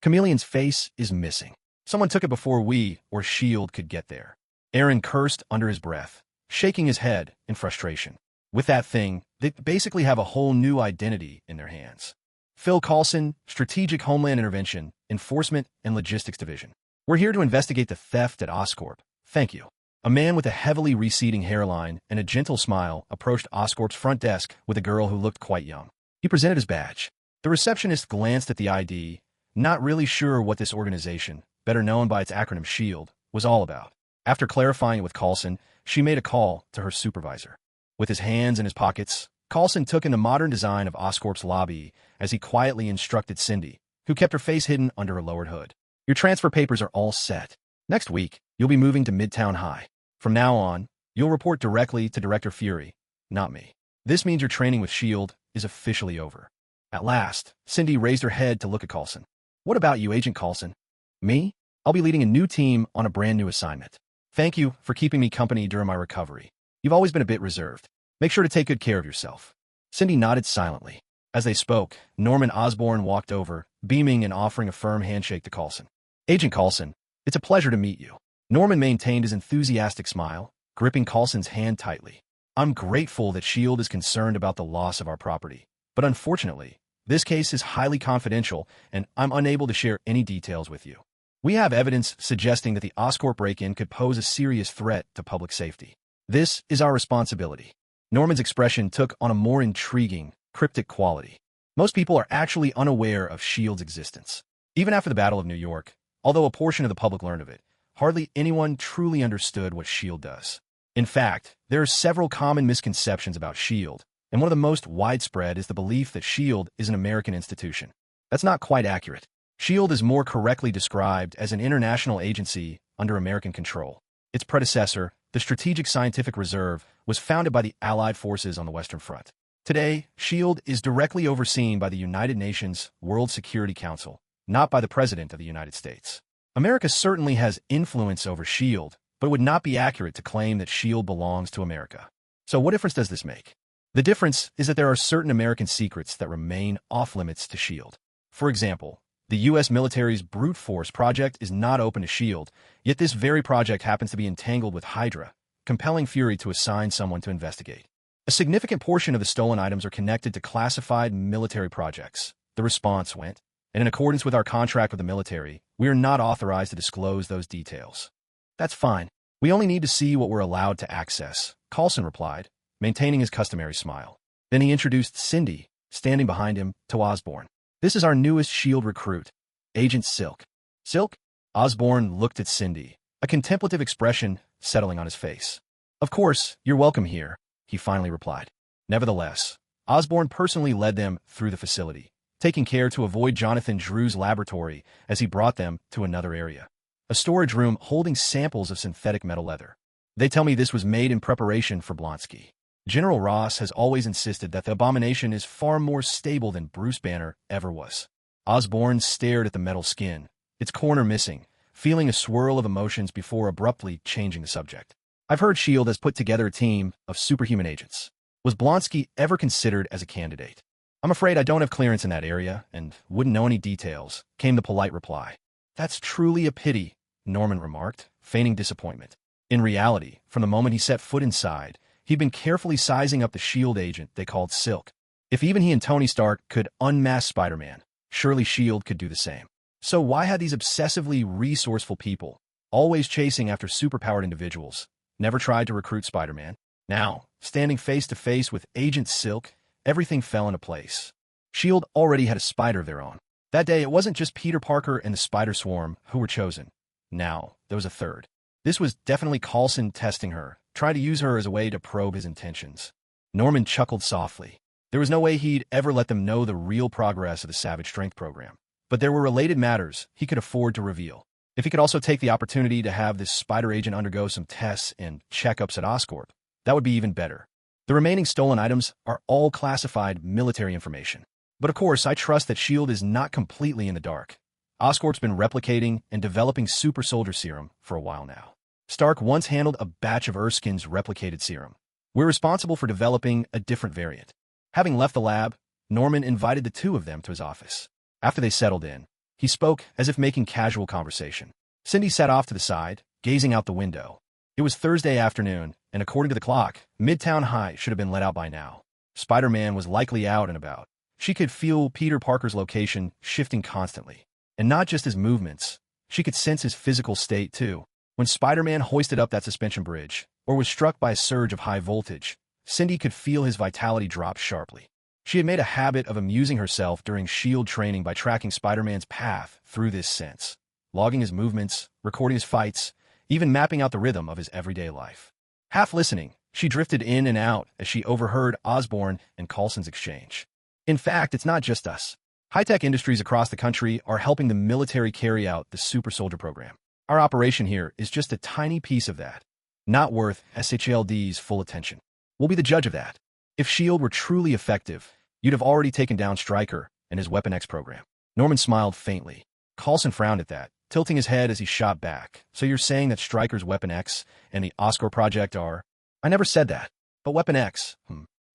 Chameleon's face is missing. Someone took it before we or S.H.I.E.L.D. could get there." Aaron cursed under his breath, shaking his head in frustration. With that thing, they basically have a whole new identity in their hands. Phil Coulson, Strategic Homeland Intervention, Enforcement and Logistics Division. "We're here to investigate the theft at Oscorp. Thank you." A man with a heavily receding hairline and a gentle smile approached Oscorp's front desk with a girl who looked quite young. He presented his badge. The receptionist glanced at the ID, not really sure what this organization, better known by its acronym S.H.I.E.L.D., was all about. After clarifying it with Coulson, she made a call to her supervisor. With his hands in his pockets, Coulson took in the modern design of Oscorp's lobby as he quietly instructed Cindy, who kept her face hidden under her lowered hood. "Your transfer papers are all set. Next week, you'll be moving to Midtown High. From now on, you'll report directly to Director Fury, not me. This means your training with S.H.I.E.L.D. is officially over." At last, Cindy raised her head to look at Coulson. "What about you, Agent Coulson?" "Me? I'll be leading a new team on a brand new assignment. Thank you for keeping me company during my recovery. You've always been a bit reserved. Make sure to take good care of yourself." Cindy nodded silently. As they spoke, Norman Osborn walked over, beaming and offering a firm handshake to Coulson. "Agent Coulson, it's a pleasure to meet you." Norman maintained his enthusiastic smile, gripping Coulson's hand tightly. "I'm grateful that S.H.I.E.L.D. is concerned about the loss of our property, but unfortunately, this case is highly confidential and I'm unable to share any details with you. We have evidence suggesting that the Oscorp break-in could pose a serious threat to public safety. This is our responsibility." Norman's expression took on a more intriguing, cryptic quality. Most people are actually unaware of S.H.I.E.L.D.'s existence. Even after the Battle of New York, although a portion of the public learned of it, hardly anyone truly understood what S.H.I.E.L.D. does. In fact, there are several common misconceptions about S.H.I.E.L.D., and one of the most widespread is the belief that S.H.I.E.L.D. is an American institution. That's not quite accurate. S.H.I.E.L.D. is more correctly described as an international agency under American control. Its predecessor, the Strategic Scientific Reserve, was founded by the Allied forces on the Western Front. Today, S.H.I.E.L.D. is directly overseen by the United Nations World Security Council, not by the President of the United States. America certainly has influence over S.H.I.E.L.D., but it would not be accurate to claim that S.H.I.E.L.D. belongs to America. So what difference does this make? The difference is that there are certain American secrets that remain off-limits to S.H.I.E.L.D. For example, the U.S. military's brute force project is not open to S.H.I.E.L.D., yet this very project happens to be entangled with Hydra, compelling Fury to assign someone to investigate. A significant portion of the stolen items are connected to classified military projects. The response went, and in accordance with our contract with the military, we are not authorized to disclose those details. That's fine. We only need to see what we're allowed to access, Coulson replied, maintaining his customary smile. Then he introduced Cindy, standing behind him, to Osborn. This is our newest S.H.I.E.L.D. recruit, Agent Silk. Silk? Osborn looked at Cindy, a contemplative expression settling on his face. Of course, you're welcome here, he finally replied. Nevertheless, Osborn personally led them through the facility, taking care to avoid Jonathan Drew's laboratory as he brought them to another area, a storage room holding samples of synthetic metal leather. They tell me this was made in preparation for Blonsky. General Ross has always insisted that the abomination is far more stable than Bruce Banner ever was. Osborn stared at the metal skin, its corner missing, feeling a swirl of emotions before abruptly changing the subject. I've heard S.H.I.E.L.D. has put together a team of superhuman agents. Was Blonsky ever considered as a candidate? I'm afraid I don't have clearance in that area and wouldn't know any details, came the polite reply. That's truly a pity, Norman remarked, feigning disappointment. In reality, from the moment he set foot inside, he'd been carefully sizing up the S.H.I.E.L.D. agent they called Silk. If even he and Tony Stark could unmask Spider-Man, surely S.H.I.E.L.D. could do the same. So why had these obsessively resourceful people, always chasing after superpowered individuals, never tried to recruit Spider-Man? Now, standing face-to-face with Agent Silk, everything fell into place. S.H.I.E.L.D. already had a spider of their own. That day, it wasn't just Peter Parker and the Spider Swarm who were chosen. Now, there was a third. This was definitely Coulson testing her, trying to use her as a way to probe his intentions. Norman chuckled softly. There was no way he'd ever let them know the real progress of the Savage Strength program. But there were related matters he could afford to reveal. If he could also take the opportunity to have this spider agent undergo some tests and checkups at Oscorp, that would be even better. The remaining stolen items are all classified military information. But of course, I trust that S.H.I.E.L.D. is not completely in the dark. Oscorp's been replicating and developing super soldier serum for a while now. Stark once handled a batch of Erskine's replicated serum. We're responsible for developing a different variant. Having left the lab, Norman invited the two of them to his office. After they settled in, he spoke as if making casual conversation. Cindy sat off to the side, gazing out the window. It was Thursday afternoon, and according to the clock, Midtown High should have been let out by now. Spider-Man was likely out and about. She could feel Peter Parker's location shifting constantly. And not just his movements. She could sense his physical state, too. When Spider-Man hoisted up that suspension bridge, or was struck by a surge of high voltage, Cindy could feel his vitality drop sharply. She had made a habit of amusing herself during S.H.I.E.L.D. training by tracking Spider-Man's path through this sense, logging his movements, recording his fights, even mapping out the rhythm of his everyday life. Half listening, she drifted in and out as she overheard Osborn and Coulson's exchange. In fact, it's not just us. High-tech industries across the country are helping the military carry out the Super Soldier program. Our operation here is just a tiny piece of that, not worth S.H.I.E.L.D.'s full attention. We'll be the judge of that. If S.H.I.E.L.D. were truly effective, you'd have already taken down Stryker and his Weapon X program. Norman smiled faintly. Coulson frowned at that, tilting his head as he shot back. So you're saying that Stryker's Weapon X and the Oscorp project are... I never said that. But Weapon X,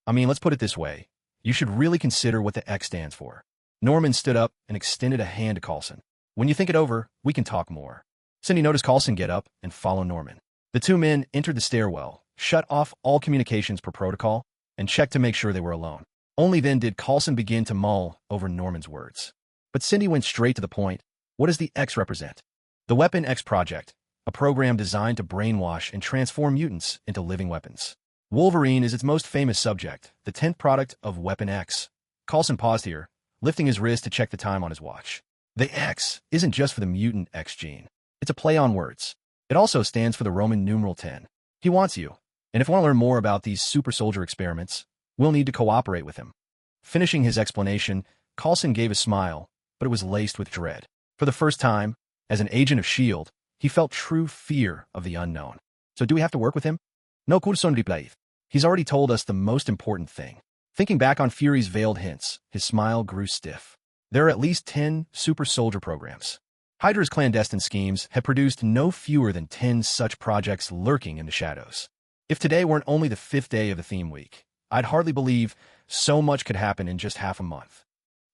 I mean, let's put it this way. You should really consider what the X stands for. Norman stood up and extended a hand to Coulson. When you think it over, we can talk more. Cindy noticed Coulson get up and follow Norman. The two men entered the stairwell, shut off all communications per protocol, and checked to make sure they were alone. Only then did Coulson begin to mull over Norman's words. But Cindy went straight to the point. What does the X represent? The Weapon X Project, a program designed to brainwash and transform mutants into living weapons. Wolverine is its most famous subject, the 10th product of Weapon X. Coulson paused here, lifting his wrist to check the time on his watch. The X isn't just for the mutant X gene. It's a play on words. It also stands for the Roman numeral 10. He wants you. And if you want to learn more about these super soldier experiments, we'll need to cooperate with him. Finishing his explanation, Coulson gave a smile, but it was laced with dread. For the first time, as an agent of S.H.I.E.L.D., he felt true fear of the unknown. So do we have to work with him? No curson replay. He's already told us the most important thing. Thinking back on Fury's veiled hints, his smile grew stiff. There are at least 10 super soldier programs. Hydra's clandestine schemes had produced no fewer than 10 such projects lurking in the shadows. If today weren't only the 5th day of the theme week, I'd hardly believe so much could happen in just half a month.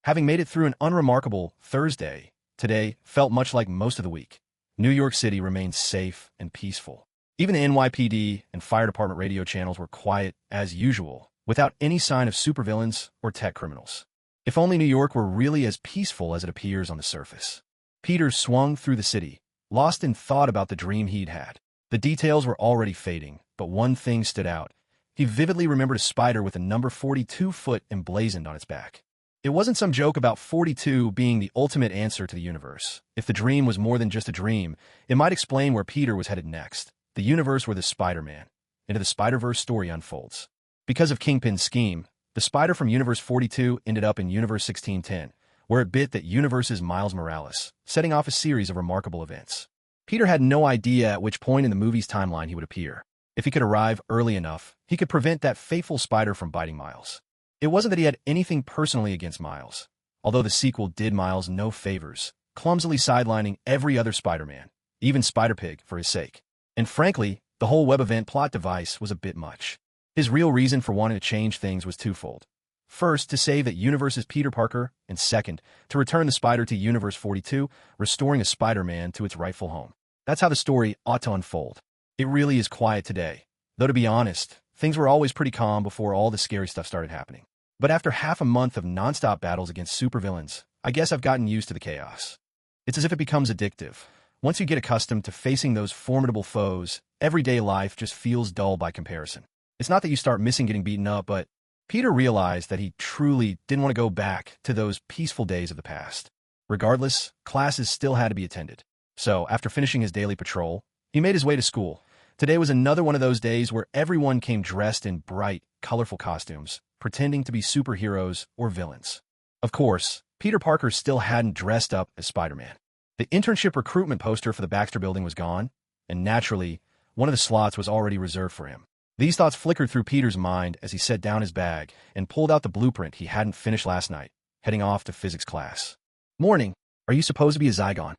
Having made it through an unremarkable Thursday, today felt much like most of the week. New York City remained safe and peaceful. Even the NYPD and fire department radio channels were quiet as usual, without any sign of supervillains or tech criminals. If only New York were really as peaceful as it appears on the surface. Peter swung through the city, lost in thought about the dream he'd had. The details were already fading, but one thing stood out. He vividly remembered a spider with a number 42 foot emblazoned on its back. It wasn't some joke about 42 being the ultimate answer to the universe. If the dream was more than just a dream, it might explain where Peter was headed next. The universe where the Spider-Man, into the Spider-Verse story unfolds. Because of Kingpin's scheme, the spider from Universe 42 ended up in Universe 1610, where it bit that universe's Miles Morales, setting off a series of remarkable events. Peter had no idea at which point in the movie's timeline he would appear. If he could arrive early enough, he could prevent that fateful spider from biting Miles. It wasn't that he had anything personally against Miles, although the sequel did Miles no favors, clumsily sidelining every other Spider-Man, even Spider-Pig, for his sake. And frankly, the whole web event plot device was a bit much. His real reason for wanting to change things was twofold. First, to save that universe's Peter Parker, and second, to return the spider to Universe 42, restoring a Spider-Man to its rightful home. That's how the story ought to unfold. It really is quiet today, though to be honest, things were always pretty calm before all the scary stuff started happening. But after half a month of nonstop battles against supervillains, I guess I've gotten used to the chaos. It's as if it becomes addictive. Once you get accustomed to facing those formidable foes, everyday life just feels dull by comparison. It's not that you start missing getting beaten up, but Peter realized that he truly didn't want to go back to those peaceful days of the past. Regardless, classes still had to be attended. So, after finishing his daily patrol, he made his way to school. Today was another one of those days where everyone came dressed in bright, colorful costumes, pretending to be superheroes or villains. Of course, Peter Parker still hadn't dressed up as Spider-Man. The internship recruitment poster for the Baxter Building was gone, and naturally, one of the slots was already reserved for him. These thoughts flickered through Peter's mind as he set down his bag and pulled out the blueprint he hadn't finished last night, heading off to physics class. Morning. Are you supposed to be a Zygon?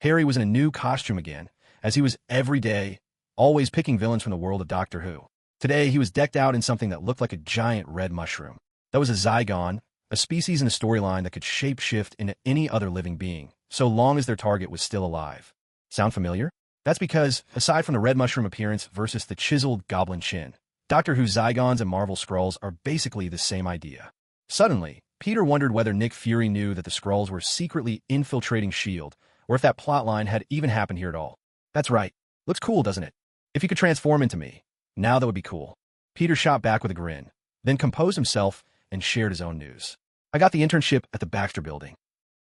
Harry was in a new costume again, as he was every day, always picking villains from the world of Doctor Who. Today, he was decked out in something that looked like a giant red mushroom. That was a Zygon, a species in a storyline that could shape-shift into any other living being, so long as their target was still alive. Sound familiar? That's because, aside from the red mushroom appearance versus the chiseled goblin chin, Doctor Who Zygons and Marvel Skrulls are basically the same idea. Suddenly, Peter wondered whether Nick Fury knew that the Skrulls were secretly infiltrating S.H.I.E.L.D., or if that plotline had even happened here at all. That's right. Looks cool, doesn't it? If you could transform into me, now that would be cool. Peter shot back with a grin, then composed himself and shared his own news. I got the internship at the Baxter Building.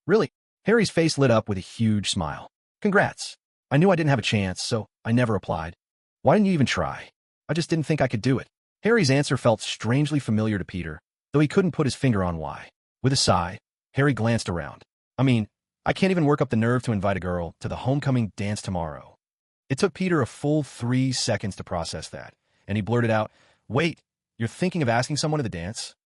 Really? Harry's face lit up with a huge smile. Congrats. I knew I didn't have a chance, so I never applied. Why didn't you even try? I just didn't think I could do it. Harry's answer felt strangely familiar to Peter, though he couldn't put his finger on why. With a sigh, Harry glanced around. I can't even work up the nerve to invite a girl to the homecoming dance tomorrow. It took Peter a full 3 seconds to process that, and he blurted out, Wait, you're thinking of asking someone to the dance?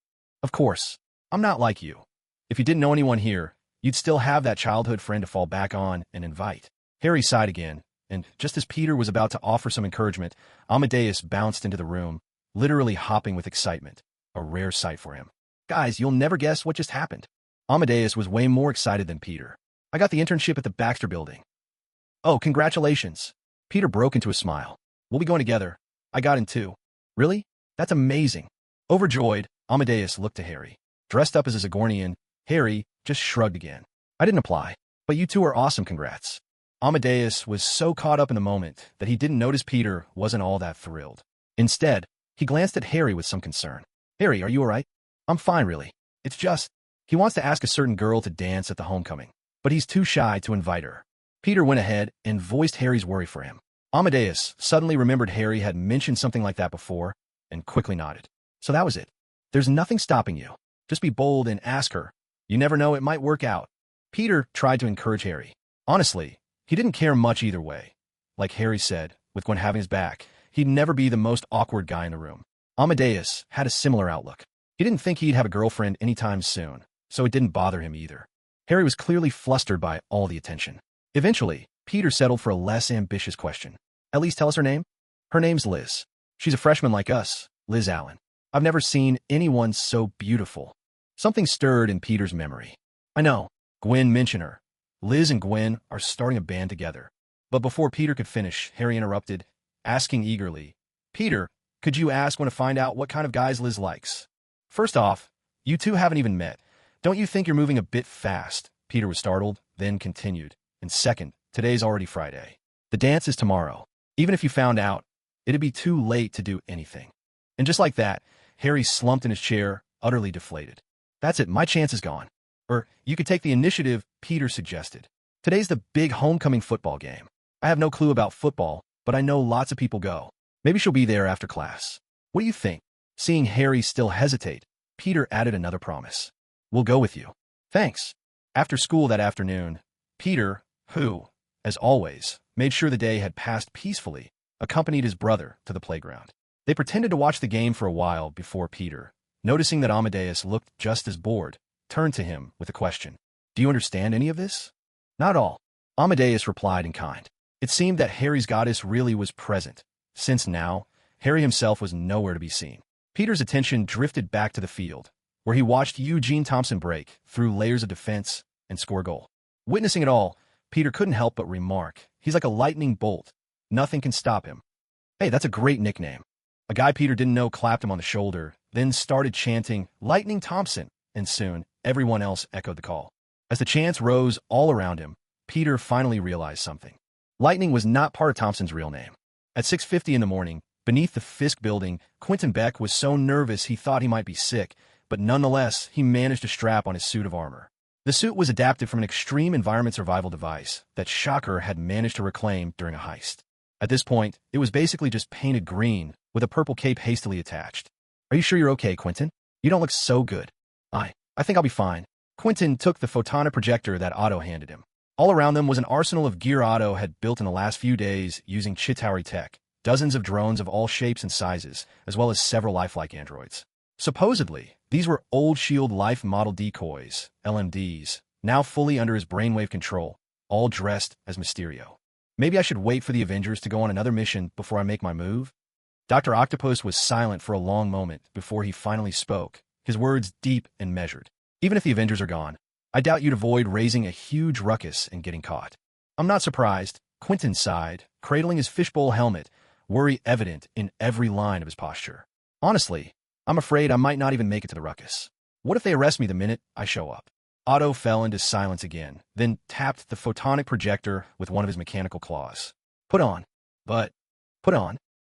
Of course. I'm not like you. If you didn't know anyone here, you'd still have that childhood friend to fall back on and invite. Harry sighed again, and just as Peter was about to offer some encouragement, Amadeus bounced into the room, literally hopping with excitement, a rare sight for him. Guys, you'll never guess what just happened. Amadeus was way more excited than Peter. I got the internship at the Baxter Building. Oh, congratulations. Peter broke into a smile. We'll be going together. I got in too. Really? That's amazing. Overjoyed, Amadeus looked to Harry. Dressed up as a Zagornian, Harry just shrugged again. I didn't apply, but you two are awesome, congrats. Amadeus was so caught up in the moment that he didn't notice Peter wasn't all that thrilled. Instead, he glanced at Harry with some concern. Harry, are you all right? I'm fine, really. It's just, he wants to ask a certain girl to dance at the homecoming, but he's too shy to invite her. Peter went ahead and voiced Harry's worry for him. Amadeus suddenly remembered Harry had mentioned something like that before and quickly nodded. So that was it. There's nothing stopping you. Just be bold and ask her. You never know, it might work out. Peter tried to encourage Harry. Honestly, he didn't care much either way. Like Harry said, with Gwen having his back, he'd never be the most awkward guy in the room. Amadeus had a similar outlook. He didn't think he'd have a girlfriend anytime soon, so it didn't bother him either. Harry was clearly flustered by all the attention. Eventually, Peter settled for a less ambitious question. At least tell us her name. Her name's Liz. She's a freshman like us, Liz Allen. I've never seen anyone so beautiful. Something stirred in Peter's memory. I know, Gwen mentioned her. Liz and Gwen are starting a band together. But before Peter could finish, Harry interrupted, asking eagerly, Peter, could you ask when to find out what kind of guys Liz likes? First off, you two haven't even met. Don't you think you're moving a bit fast? Peter was startled, then continued. And second, today's already Friday. The dance is tomorrow. Even if you found out, it'd be too late to do anything. And just like that, Harry slumped in his chair, utterly deflated. That's it, my chance is gone. Or you could take the initiative, Peter suggested. Today's the big homecoming football game. I have no clue about football, but I know lots of people go. Maybe she'll be there after class. What do you think? Seeing Harry still hesitate, Peter added another promise. We'll go with you. Thanks. After school that afternoon, Peter, who, as always, made sure the day had passed peacefully, accompanied his brother to the playground. They pretended to watch the game for a while before Peter, noticing that Amadeus looked just as bored, turned to him with a question. Do you understand any of this? Not all. Amadeus replied in kind. It seemed that Harry's goddess really was present, since now, Harry himself was nowhere to be seen. Peter's attention drifted back to the field, where he watched Eugene Thompson break through layers of defense and score a goal. Witnessing it all, Peter couldn't help but remark, he's like a lightning bolt. Nothing can stop him. Hey, that's a great nickname. A guy Peter didn't know clapped him on the shoulder, then started chanting, Lightning Thompson, and soon, everyone else echoed the call. As the chants rose all around him, Peter finally realized something. Lightning was not part of Thompson's real name. At 6:50 in the morning, beneath the Fisk building, Quentin Beck was so nervous he thought he might be sick, but nonetheless, he managed to strap on his suit of armor. The suit was adapted from an extreme environment survival device that Shocker had managed to reclaim during a heist. At this point, it was basically just painted green, with a purple cape hastily attached. Are you sure you're okay, Quentin? You don't look so good. I think I'll be fine. Quentin took the photonic projector that Otto handed him. All around them was an arsenal of gear Otto had built in the last few days using Chitauri tech, dozens of drones of all shapes and sizes, as well as several lifelike androids. Supposedly, these were old SHIELD Life Model Decoys, LMDs, now fully under his brainwave control, all dressed as Mysterio. Maybe I should wait for the Avengers to go on another mission before I make my move? Dr. Octopus was silent for a long moment before he finally spoke, his words deep and measured. Even if the Avengers are gone, I doubt you'd avoid raising a huge ruckus and getting caught. I'm not surprised, Quentin sighed, cradling his fishbowl helmet, worry evident in every line of his posture. Honestly, I'm afraid I might not even make it to the ruckus. What if they arrest me the minute I show up? Otto fell into silence again, then tapped the photonic projector with one of his mechanical claws. Put on.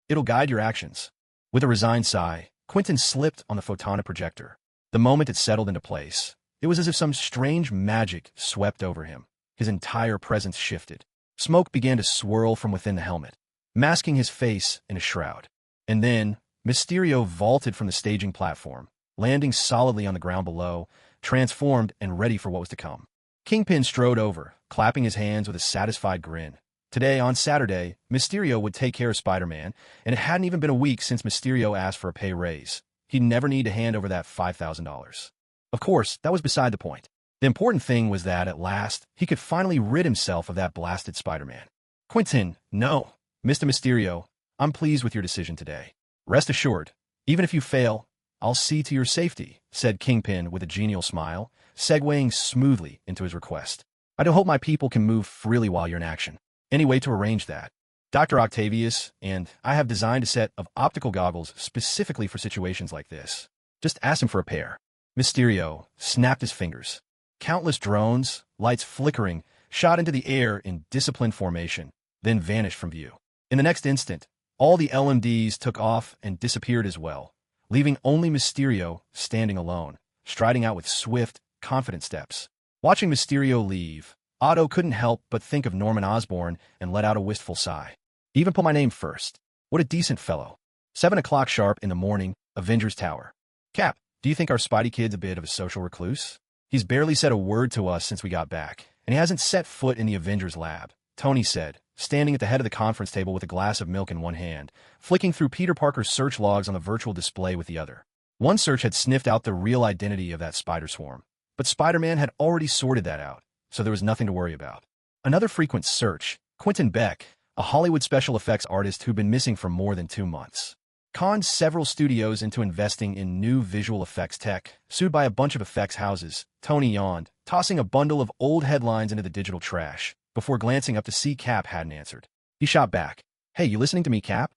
It'll guide your actions. With a resigned sigh, Quentin slipped on the photonic projector. The moment it settled into place, it was as if some strange magic swept over him. His entire presence shifted. Smoke began to swirl from within the helmet, masking his face in a shroud. And then, Mysterio vaulted from the staging platform, landing solidly on the ground below, transformed and ready for what was to come. Kingpin strode over, clapping his hands with a satisfied grin. Today, on Saturday, Mysterio would take care of Spider-Man, and it hadn't even been a week since Mysterio asked for a pay raise. He'd never need to hand over that $5,000. Of course, that was beside the point. The important thing was that, at last, he could finally rid himself of that blasted Spider-Man. Quentin, no. Mr. Mysterio, I'm pleased with your decision today. Rest assured, even if you fail, I'll see to your safety, said Kingpin with a genial smile, segueing smoothly into his request. I do hope my people can move freely while you're in action. Any way to arrange that? Dr. Octavius and I have designed a set of optical goggles specifically for situations like this. Just ask him for a pair. Mysterio snapped his fingers. Countless drones, lights flickering, shot into the air in disciplined formation, then vanished from view. In the next instant, all the LMDs took off and disappeared as well, leaving only Mysterio standing alone, striding out with swift, confident steps. Watching Mysterio leave, Otto couldn't help but think of Norman Osborn and let out a wistful sigh. Even put my name first. What a decent fellow. 7 o'clock sharp in the morning, Avengers Tower. Cap, do you think our Spidey kid's a bit of a social recluse? He's barely said a word to us since we got back, and he hasn't set foot in the Avengers lab, Tony said, standing at the head of the conference table with a glass of milk in one hand, flicking through Peter Parker's search logs on the virtual display with the other. One search had sniffed out the real identity of that spider swarm, but Spider-Man had already sorted that out, so there was nothing to worry about. Another frequent search, Quentin Beck, a Hollywood special effects artist who'd been missing for more than 2 months. Conned several studios into investing in new visual effects tech, sued by a bunch of effects houses. Tony yawned, tossing a bundle of old headlines into the digital trash, before glancing up to see Cap hadn't answered. He shot back. Hey, you listening to me, Cap?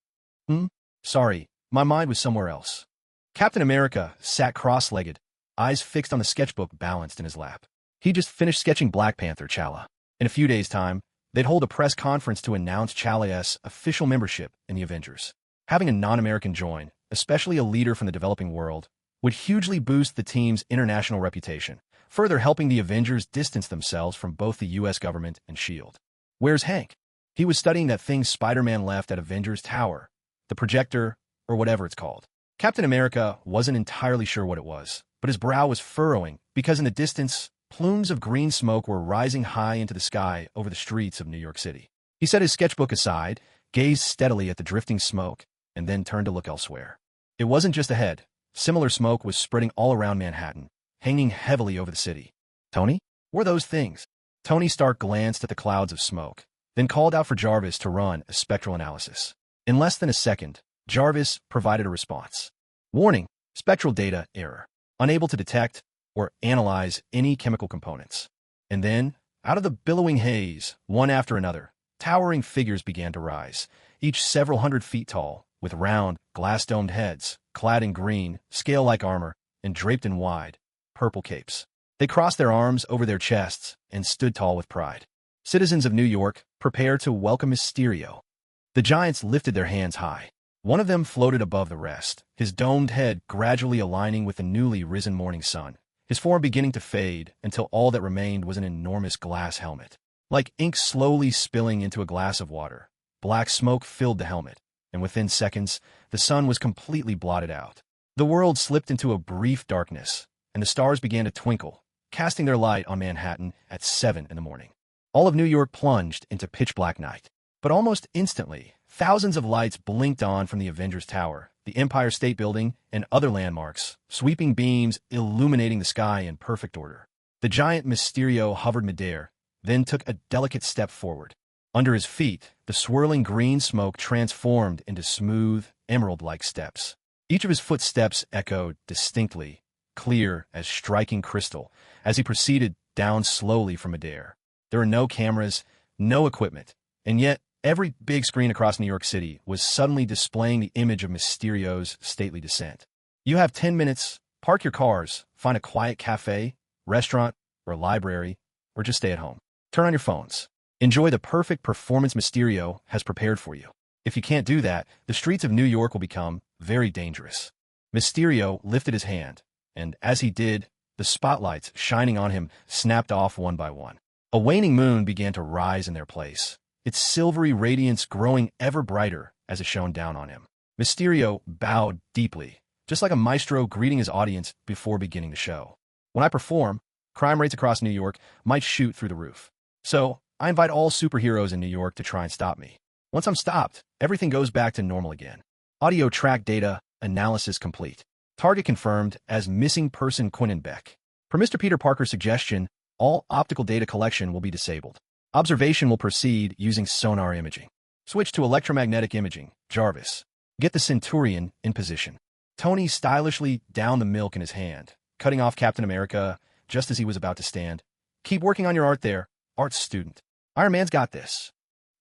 Sorry, my mind was somewhere else. Captain America sat cross-legged, eyes fixed on the sketchbook balanced in his lap. He just finished sketching Black Panther T'Challa. In a few days' time, they'd hold a press conference to announce T'Challa's official membership in the Avengers. Having a non-American join, especially a leader from the developing world, would hugely boost the team's international reputation, further helping the Avengers distance themselves from both the U.S. government and S.H.I.E.L.D. Where's Hank? He was studying that thing Spider-Man left at Avengers Tower, the projector, or whatever it's called. Captain America wasn't entirely sure what it was, but his brow was furrowing because in the distance, plumes of green smoke were rising high into the sky over the streets of New York City. He set his sketchbook aside, gazed steadily at the drifting smoke, and then turned to look elsewhere. It wasn't just ahead. Similar smoke was spreading all around Manhattan, hanging heavily over the city. Tony? What were those things? Tony Stark glanced at the clouds of smoke, then called out for Jarvis to run a spectral analysis. In less than a second, Jarvis provided a response. Warning, spectral data error. Unable to detect or analyze any chemical components. And then, out of the billowing haze, one after another, towering figures began to rise, each several hundred feet tall, with round, glass-domed heads, clad in green, scale-like armor, and draped in wide, purple capes. They crossed their arms over their chests and stood tall with pride. Citizens of New York, prepare to welcome Mysterio. The giants lifted their hands high. One of them floated above the rest, his domed head gradually aligning with the newly risen morning sun, his form beginning to fade until all that remained was an enormous glass helmet. Like ink slowly spilling into a glass of water, black smoke filled the helmet, and within seconds, the sun was completely blotted out. The world slipped into a brief darkness, and the stars began to twinkle, casting their light on Manhattan at 7 in the morning. All of New York plunged into pitch-black night. But almost instantly, thousands of lights blinked on from the Avengers Tower, the Empire State Building, and other landmarks, sweeping beams illuminating the sky in perfect order. The giant Mysterio hovered midair, then took a delicate step forward. Under his feet, the swirling green smoke transformed into smooth, emerald-like steps. Each of his footsteps echoed distinctly, clear as striking crystal, as he proceeded down slowly from midair. There were no cameras, no equipment, and yet every big screen across New York City was suddenly displaying the image of Mysterio's stately descent. You have 10 minutes, park your cars, find a quiet cafe, restaurant, or library, or just stay at home. Turn on your phones. Enjoy the perfect performance Mysterio has prepared for you. If you can't do that, the streets of New York will become very dangerous. Mysterio lifted his hand, and as he did, the spotlights shining on him snapped off one by one. A waning moon began to rise in their place, its silvery radiance growing ever brighter as it shone down on him. Mysterio bowed deeply, just like a maestro greeting his audience before beginning the show. When I perform, crime rates across New York might shoot through the roof. So, I invite all superheroes in New York to try and stop me. Once I'm stopped, everything goes back to normal again. Audio track data analysis complete. Target confirmed as missing person Quentin Beck. Per Mr. Peter Parker's suggestion, all optical data collection will be disabled. Observation will proceed using sonar imaging. Switch to electromagnetic imaging, Jarvis. Get the Centurion in position. Tony stylishly downed the milk in his hand, cutting off Captain America just as he was about to stand. Keep working on your art there, art student. Iron Man's got this.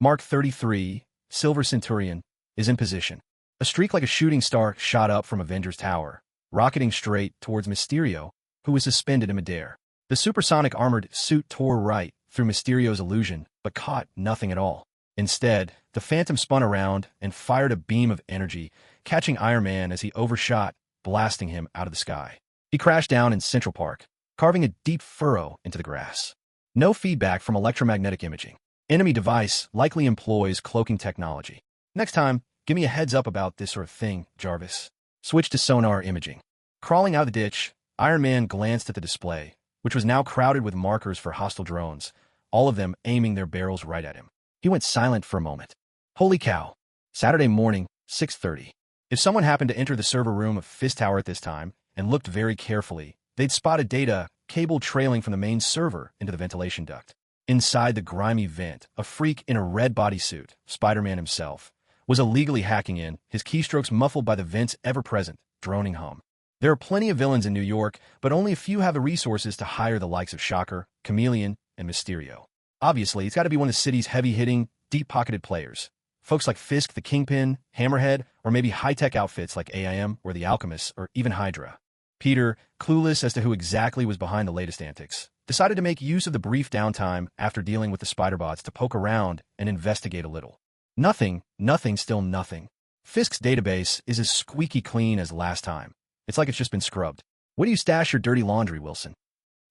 Mark 33, Silver Centurion, is in position. A streak like a shooting star shot up from Avengers Tower, rocketing straight towards Mysterio, who was suspended in midair. The supersonic armored suit tore right through Mysterio's illusion, but caught nothing at all. Instead, the Phantom spun around and fired a beam of energy, catching Iron Man as he overshot, blasting him out of the sky. He crashed down in Central Park, carving a deep furrow into the grass. No feedback from electromagnetic imaging. Enemy device likely employs cloaking technology. Next time, give me a heads up about this sort of thing, Jarvis. Switch to sonar imaging. Crawling out of the ditch, Iron Man glanced at the display, which was now crowded with markers for hostile drones, all of them aiming their barrels right at him. He went silent for a moment. Holy cow. Saturday morning, 6:30. If someone happened to enter the server room of Fist Tower at this time and looked very carefully, they'd spot a data cable trailing from the main server into the ventilation duct. Inside the grimy vent, a freak in a red bodysuit, Spider-Man himself, was illegally hacking in, his keystrokes muffled by the vent's ever-present, droning hum. There are plenty of villains in New York, but only a few have the resources to hire the likes of Shocker, Chameleon, and Mysterio. Obviously, it's got to be one of the city's heavy-hitting, deep-pocketed players. Folks like Fisk the Kingpin, Hammerhead, or maybe high-tech outfits like AIM or the Alchemists, or even Hydra. Peter, clueless as to who exactly was behind the latest antics, decided to make use of the brief downtime after dealing with the Spider-Bots to poke around and investigate a little. Nothing, still nothing. Fisk's database is as squeaky clean as last time. It's like it's just been scrubbed. Where do you stash your dirty laundry, Wilson?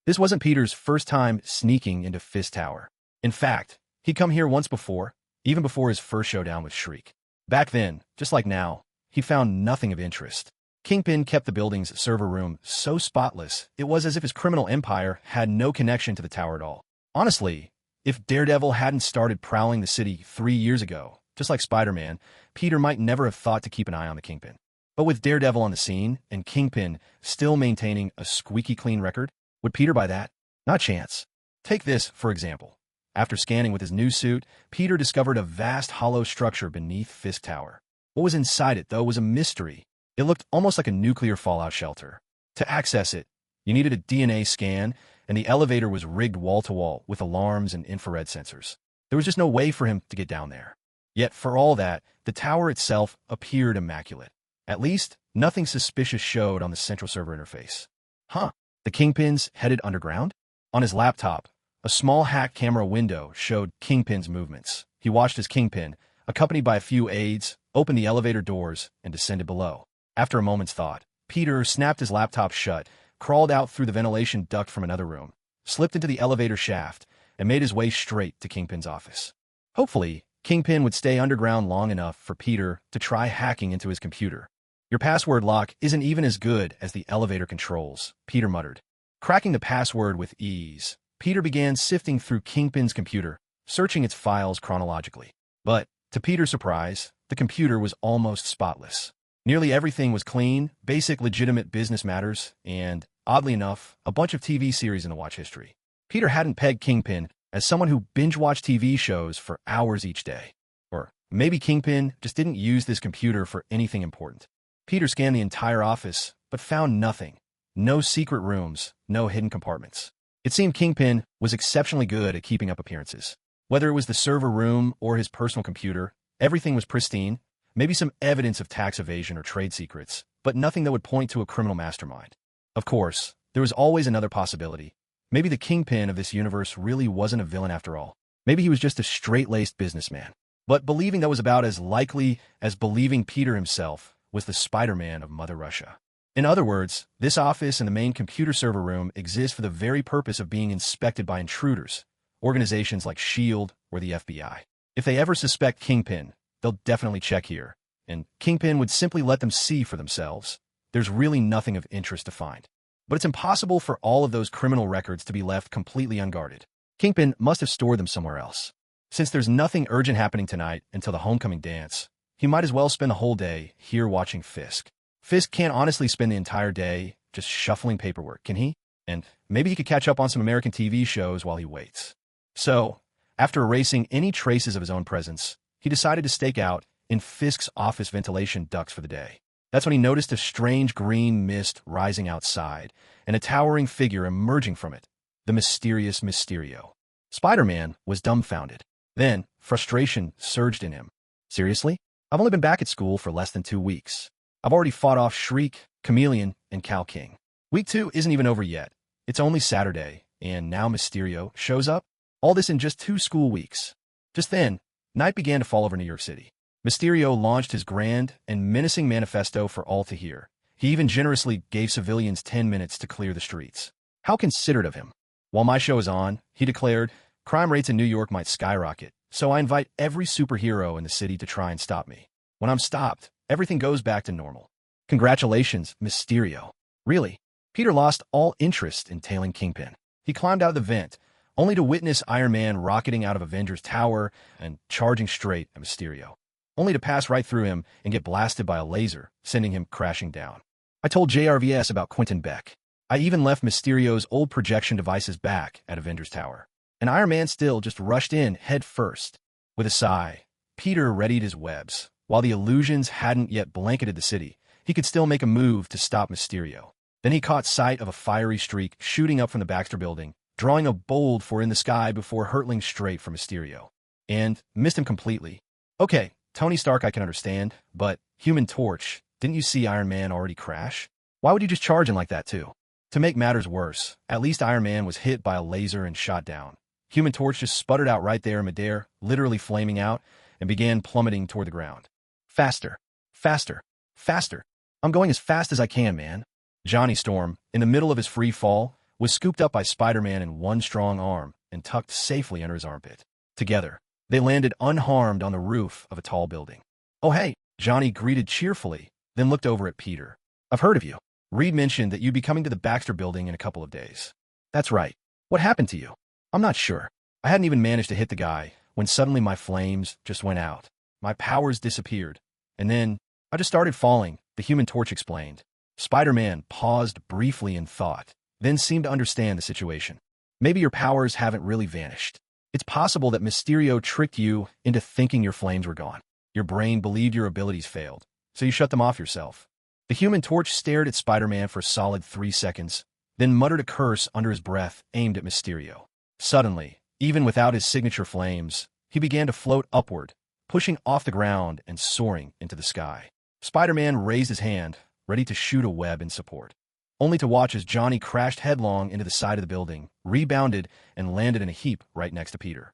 This wasn't Peter's first time sneaking into Fisk Tower. In fact, he'd come here once before, even before his first showdown with Shriek. Back then, just like now, he found nothing of interest. Kingpin kept the building's server room so spotless, it was as if his criminal empire had no connection to the tower at all. Honestly, if Daredevil hadn't started prowling the city 3 years ago, just like Spider-Man, Peter might never have thought to keep an eye on the Kingpin. But with Daredevil on the scene, and Kingpin still maintaining a squeaky clean record, would Peter buy that? Not a chance. Take this, for example. After scanning with his new suit, Peter discovered a vast hollow structure beneath Fisk Tower. What was inside it, though, was a mystery. It looked almost like a nuclear fallout shelter. To access it, you needed a DNA scan, and the elevator was rigged wall-to-wall with alarms and infrared sensors. There was just no way for him to get down there. Yet, for all that, the tower itself appeared immaculate. At least, nothing suspicious showed on the central server interface. Huh, the Kingpin's headed underground? On his laptop, a small hack camera window showed Kingpin's movements. He watched as Kingpin, accompanied by a few aides, opened the elevator doors and descended below. After a moment's thought, Peter snapped his laptop shut, crawled out through the ventilation duct from another room, slipped into the elevator shaft, and made his way straight to Kingpin's office. Hopefully, Kingpin would stay underground long enough for Peter to try hacking into his computer. Your password lock isn't even as good as the elevator controls, Peter muttered. Cracking the password with ease, Peter began sifting through Kingpin's computer, searching its files chronologically. But, to Peter's surprise, the computer was almost spotless. Nearly everything was clean, basic legitimate business matters, and, oddly enough, a bunch of TV series in the watch history. Peter hadn't pegged Kingpin as someone who binge-watched TV shows for hours each day. Or maybe Kingpin just didn't use this computer for anything important. Peter scanned the entire office, but found nothing. No secret rooms, no hidden compartments. It seemed Kingpin was exceptionally good at keeping up appearances. Whether it was the server room or his personal computer, everything was pristine. Maybe some evidence of tax evasion or trade secrets, but nothing that would point to a criminal mastermind. Of course, there was always another possibility. Maybe the Kingpin of this universe really wasn't a villain after all. Maybe he was just a straight-laced businessman. But believing that was about as likely as believing Peter himself was the Spider-Man of Mother Russia. In other words, this office and the main computer server room exist for the very purpose of being inspected by intruders, organizations like S.H.I.E.L.D. or the FBI. If they ever suspect Kingpin, they'll definitely check here, and Kingpin would simply let them see for themselves. There's really nothing of interest to find. But it's impossible for all of those criminal records to be left completely unguarded. Kingpin must have stored them somewhere else. Since there's nothing urgent happening tonight until the homecoming dance, he might as well spend the whole day here watching Fisk. Fisk can't honestly spend the entire day just shuffling paperwork, can he? And maybe he could catch up on some American TV shows while he waits. So, after erasing any traces of his own presence, he decided to stake out in Fisk's office ventilation ducts for the day. That's when he noticed a strange green mist rising outside, and a towering figure emerging from it, the mysterious Mysterio. Spider-Man was dumbfounded. Then, frustration surged in him. Seriously? I've only been back at school for less than 2 weeks. I've already fought off Shriek, Chameleon, and Cal King. Week 2 isn't even over yet. It's only Saturday, and now Mysterio shows up? All this in just 2 school weeks. Just then, night began to fall over New York City. Mysterio launched his grand and menacing manifesto for all to hear. He even generously gave civilians 10 minutes to clear the streets. How considerate of him. While my show is on, he declared, crime rates in New York might skyrocket, so I invite every superhero in the city to try and stop me. When I'm stopped, everything goes back to normal. Congratulations, Mysterio. Really? Peter lost all interest in tailing Kingpin. He climbed out of the vent, only to witness Iron Man rocketing out of Avengers Tower and charging straight at Mysterio, only to pass right through him and get blasted by a laser, sending him crashing down. I told JRVS about Quentin Beck. I even left Mysterio's old projection devices back at Avengers Tower. and Iron Man still just rushed in head first. With a sigh, Peter readied his webs. While the illusions hadn't yet blanketed the city, he could still make a move to stop Mysterio. Then he caught sight of a fiery streak shooting up from the Baxter building, drawing a bolt for in the sky before hurtling straight for Mysterio. And missed him completely. Okay, Tony Stark I can understand, but Human Torch, didn't you see Iron Man already crash? Why would you just charge in like that too? To make matters worse, at least Iron Man was hit by a laser and shot down. Human Torch just sputtered out right there in midair, literally flaming out, and began plummeting toward the ground. Faster, faster, faster. I'm going as fast as I can, man. Johnny Storm, in the middle of his free fall, was scooped up by Spider-Man in one strong arm and tucked safely under his armpit. Together, they landed unharmed on the roof of a tall building. Oh hey, Johnny greeted cheerfully, then looked over at Peter. I've heard of you. Reed mentioned that you'd be coming to the Baxter building in a couple of days. That's right. What happened to you? I'm not sure. I hadn't even managed to hit the guy when suddenly my flames just went out. My powers disappeared. And then I just started falling, the Human Torch explained. Spider-Man paused briefly in thought, then seemed to understand the situation. Maybe your powers haven't really vanished. It's possible that Mysterio tricked you into thinking your flames were gone. Your brain believed your abilities failed, so you shut them off yourself. The Human Torch stared at Spider-Man for a solid 3 seconds, then muttered a curse under his breath aimed at Mysterio. Suddenly, even without his signature flames, he began to float upward, pushing off the ground and soaring into the sky. Spider-Man raised his hand, ready to shoot a web in support, only to watch as Johnny crashed headlong into the side of the building, rebounded, and landed in a heap right next to Peter.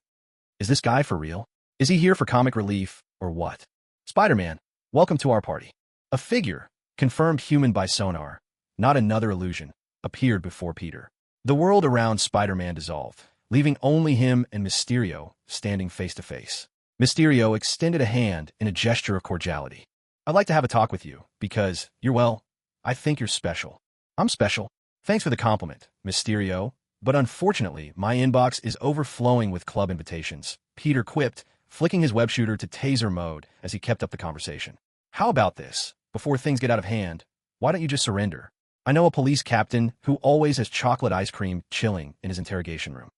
Is this guy for real? Is he here for comic relief, or what? Spider-Man, welcome to our party. A figure, confirmed human by sonar, not another illusion, appeared before Peter. The world around Spider-Man dissolved, leaving only him and Mysterio standing face to face. Mysterio extended a hand in a gesture of cordiality. I'd like to have a talk with you, because I think you're special. I'm special. Thanks for the compliment, Mysterio, but unfortunately, my inbox is overflowing with club invitations, Peter quipped, flicking his web shooter to taser mode as he kept up the conversation. How about this? Before things get out of hand, why don't you just surrender? I know a police captain who always has chocolate ice cream chilling in his interrogation room.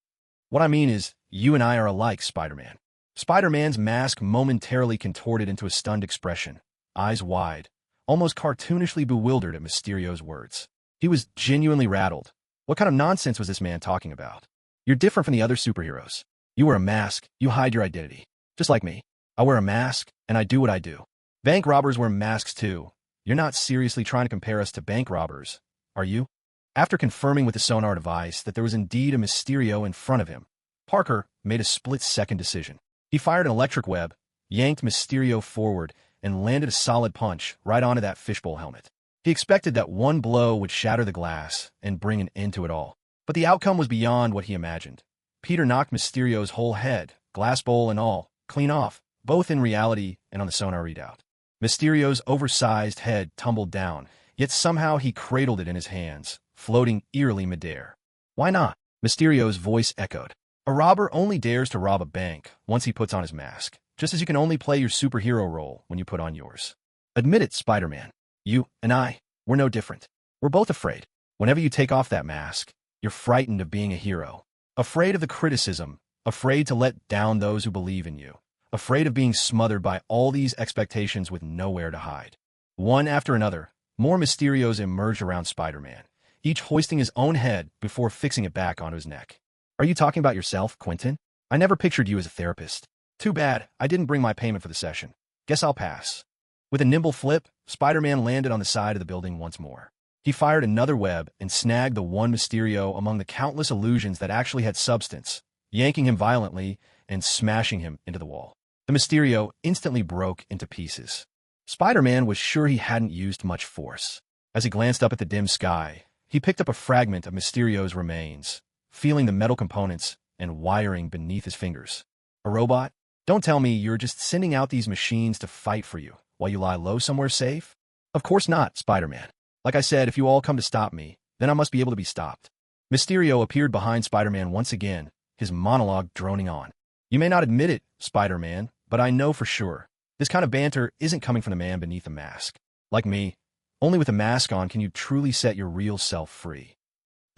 What I mean is, you and I are alike, Spider-Man. Spider-Man's mask momentarily contorted into a stunned expression, eyes wide, almost cartoonishly bewildered at Mysterio's words. He was genuinely rattled. What kind of nonsense was this man talking about? You're different from the other superheroes. You wear a mask, you hide your identity. Just like me. I wear a mask, and I do what I do. Bank robbers wear masks too. You're not seriously trying to compare us to bank robbers, are you? After confirming with the sonar device that there was indeed a Mysterio in front of him, Parker made a split-second decision. He fired an electric web, yanked Mysterio forward, and landed a solid punch right onto that fishbowl helmet. He expected that one blow would shatter the glass and bring an end to it all. But the outcome was beyond what he imagined. Peter knocked Mysterio's whole head, glass bowl and all, clean off, both in reality and on the sonar readout. Mysterio's oversized head tumbled down, yet somehow he cradled it in his hands, floating eerily midair. Why not? Mysterio's voice echoed. A robber only dares to rob a bank once he puts on his mask, just as you can only play your superhero role when you put on yours. Admit it, Spider-Man. You and I, we're no different. We're both afraid. Whenever you take off that mask, you're frightened of being a hero. Afraid of the criticism, afraid to let down those who believe in you. Afraid of being smothered by all these expectations with nowhere to hide. One after another, more Mysterios emerged around Spider-Man, each hoisting his own head before fixing it back onto his neck. Are you talking about yourself, Quentin? I never pictured you as a therapist. Too bad, I didn't bring my payment for the session. Guess I'll pass. With a nimble flip, Spider-Man landed on the side of the building once more. He fired another web and snagged the one Mysterio among the countless illusions that actually had substance, yanking him violently and smashing him into the wall. The Mysterio instantly broke into pieces. Spider-Man was sure he hadn't used much force. As he glanced up at the dim sky, he picked up a fragment of Mysterio's remains, feeling the metal components and wiring beneath his fingers. A robot? Don't tell me you're just sending out these machines to fight for you while you lie low somewhere safe? Of course not, Spider-Man. Like I said, if you all come to stop me, then I must be able to be stopped. Mysterio appeared behind Spider-Man once again, his monologue droning on. You may not admit it, Spider-Man, but I know for sure. This kind of banter isn't coming from the man beneath the mask. Like me, only with a mask on can you truly set your real self free.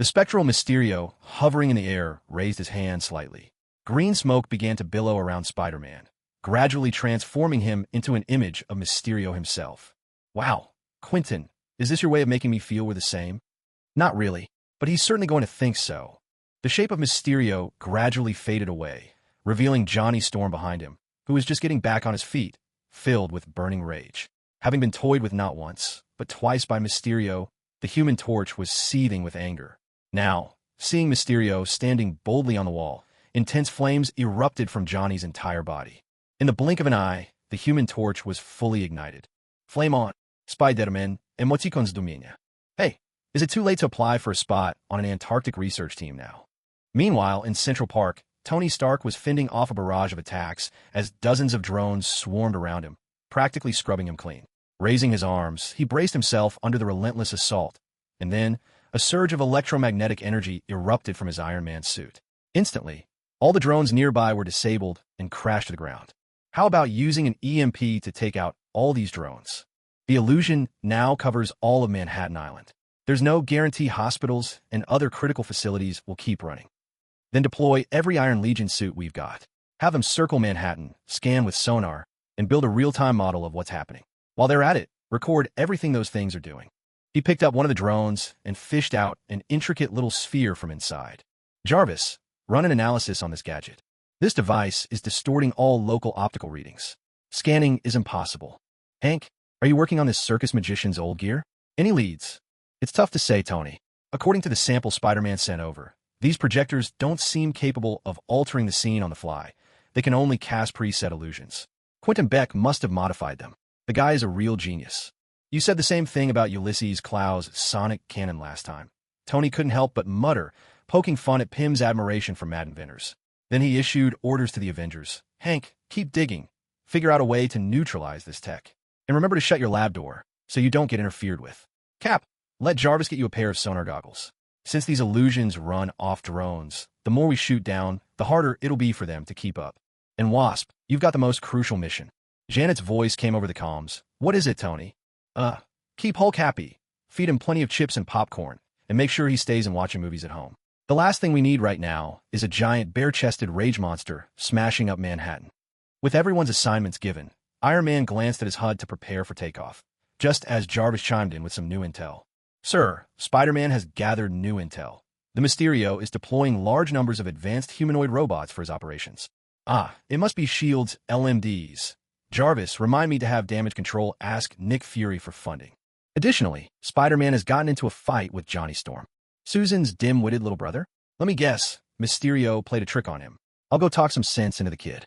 The spectral Mysterio, hovering in the air, raised his hand slightly. Green smoke began to billow around Spider-Man, gradually transforming him into an image of Mysterio himself. Wow, Quentin, is this your way of making me feel we're the same? Not really, but he's certainly going to think so. The shape of Mysterio gradually faded away, revealing Johnny Storm behind him, who was just getting back on his feet, filled with burning rage. Having been toyed with not once, but twice by Mysterio, the Human Torch was seething with anger. Now, seeing Mysterio standing boldly on the wall, intense flames erupted from Johnny's entire body. In the blink of an eye, the Human Torch was fully ignited. Flame on, Spider-Man, emoticons domina. Hey, is it too late to apply for a spot on an Antarctic research team now? Meanwhile, in Central Park, Tony Stark was fending off a barrage of attacks as dozens of drones swarmed around him, practically scrubbing him clean. Raising his arms, he braced himself under the relentless assault, and then a surge of electromagnetic energy erupted from his Iron Man suit. Instantly, all the drones nearby were disabled and crashed to the ground. How about using an EMP to take out all these drones? The illusion now covers all of Manhattan Island. There's no guarantee hospitals and other critical facilities will keep running. Then deploy every Iron Legion suit we've got. Have them circle Manhattan, scan with sonar, and build a real-time model of what's happening. While they're at it, record everything those things are doing. He picked up one of the drones and fished out an intricate little sphere from inside. Jarvis, run an analysis on this gadget. This device is distorting all local optical readings. Scanning is impossible. Hank, are you working on this circus magician's old gear? Any leads? It's tough to say, Tony. According to the sample Spider-Man sent over, these projectors don't seem capable of altering the scene on the fly. They can only cast preset illusions. Quentin Beck must have modified them. The guy is a real genius. You said the same thing about Ulysses Klaue's sonic cannon last time. Tony couldn't help but mutter, poking fun at Pym's admiration for mad inventors. Then he issued orders to the Avengers. Hank, keep digging. Figure out a way to neutralize this tech. And remember to shut your lab door, so you don't get interfered with. Cap, let Jarvis get you a pair of sonar goggles. Since these illusions run off drones, the more we shoot down, the harder it'll be for them to keep up. And Wasp, you've got the most crucial mission. Janet's voice came over the comms. What is it, Tony? Keep Hulk happy. Feed him plenty of chips and popcorn, and make sure he stays and watching movies at home. The last thing we need right now is a giant bare-chested rage monster smashing up Manhattan. With everyone's assignments given, Iron Man glanced at his HUD to prepare for takeoff, just as Jarvis chimed in with some new intel. Sir, Spider-Man has gathered new intel. The Mysterio is deploying large numbers of advanced humanoid robots for his operations. It must be S.H.I.E.L.D.'s LMDs. Jarvis, remind me to have Damage Control ask Nick Fury for funding. Additionally, Spider-Man has gotten into a fight with Johnny Storm, Susan's dim-witted little brother. Let me guess, Mysterio played a trick on him. I'll go talk some sense into the kid.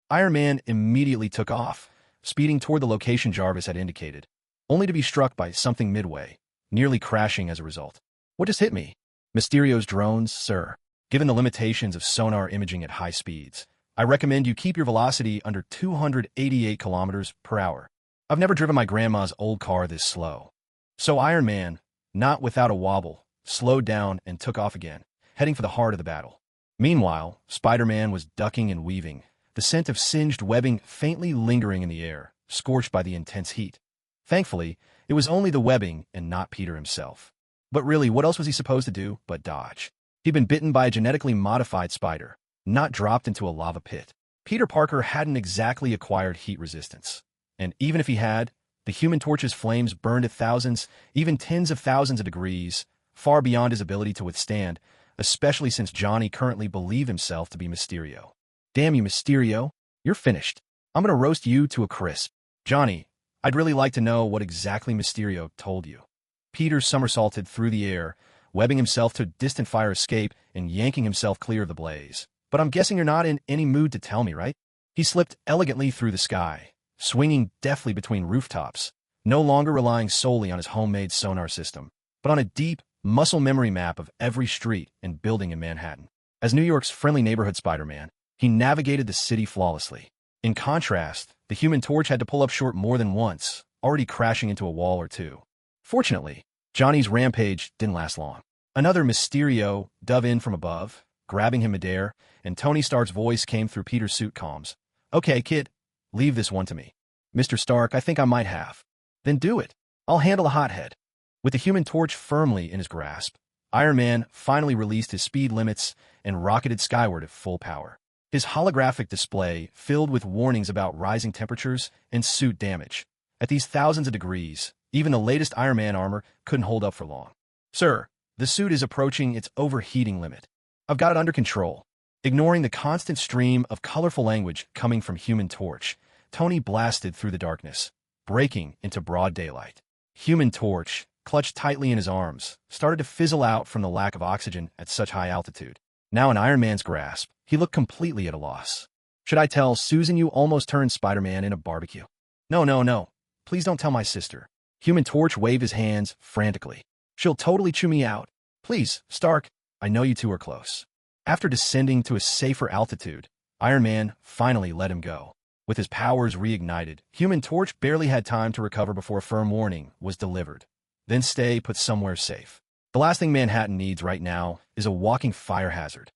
Iron Man immediately took off, speeding toward the location Jarvis had indicated, only to be struck by something midway, nearly crashing as a result. What just hit me? Mysterio's drones, sir. Given the limitations of sonar imaging at high speeds, I recommend you keep your velocity under 288 kilometers per hour. I've never driven my grandma's old car this slow. So Iron Man, not without a wobble, slowed down and took off again, heading for the heart of the battle. Meanwhile, Spider-Man was ducking and weaving, the scent of singed webbing faintly lingering in the air, scorched by the intense heat. Thankfully, it was only the webbing and not Peter himself. But really, what else was he supposed to do but dodge? He'd been bitten by a genetically modified spider, not dropped into a lava pit. Peter Parker hadn't exactly acquired heat resistance. And even if he had, the Human Torch's flames burned at thousands, even tens of thousands of degrees, far beyond his ability to withstand, especially since Johnny currently believed himself to be Mysterio. Damn you, Mysterio. You're finished. I'm gonna roast you to a crisp. Johnny, I'd really like to know what exactly Mysterio told you. Peter somersaulted through the air, webbing himself to a distant fire escape and yanking himself clear of the blaze. But I'm guessing you're not in any mood to tell me, right? He slipped elegantly through the sky, swinging deftly between rooftops, no longer relying solely on his homemade sonar system, but on a deep, muscle memory map of every street and building in Manhattan. As New York's friendly neighborhood Spider-Man, he navigated the city flawlessly. In contrast, the Human Torch had to pull up short more than once, already crashing into a wall or two. Fortunately, Johnny's rampage didn't last long. Another Mysterio dove in from above, grabbing him midair, and Tony Stark's voice came through Peter's suit comms. Okay, kid, leave this one to me. Mr. Stark, I think I might have. Then do it. I'll handle a hothead. With the Human Torch firmly in his grasp, Iron Man finally released his speed limits and rocketed skyward at full power. His holographic display filled with warnings about rising temperatures and suit damage. At these thousands of degrees, even the latest Iron Man armor couldn't hold up for long. "Sir, the suit is approaching its overheating limit. I've got it under control." Ignoring the constant stream of colorful language coming from Human Torch, Tony blasted through the darkness, breaking into broad daylight. Human Torch, clutched tightly in his arms, started to fizzle out from the lack of oxygen at such high altitude. Now in Iron Man's grasp, he looked completely at a loss. "Should I tell Susan you almost turned Spider-Man in a barbecue?" "No, no, no. Please don't tell my sister." Human Torch waved his hands frantically. "She'll totally chew me out. Please, Stark, I know you two are close." After descending to a safer altitude, Iron Man finally let him go. With his powers reignited, Human Torch barely had time to recover before a firm warning was delivered. "Then stay put somewhere safe. The last thing Manhattan needs right now is a walking fire hazard."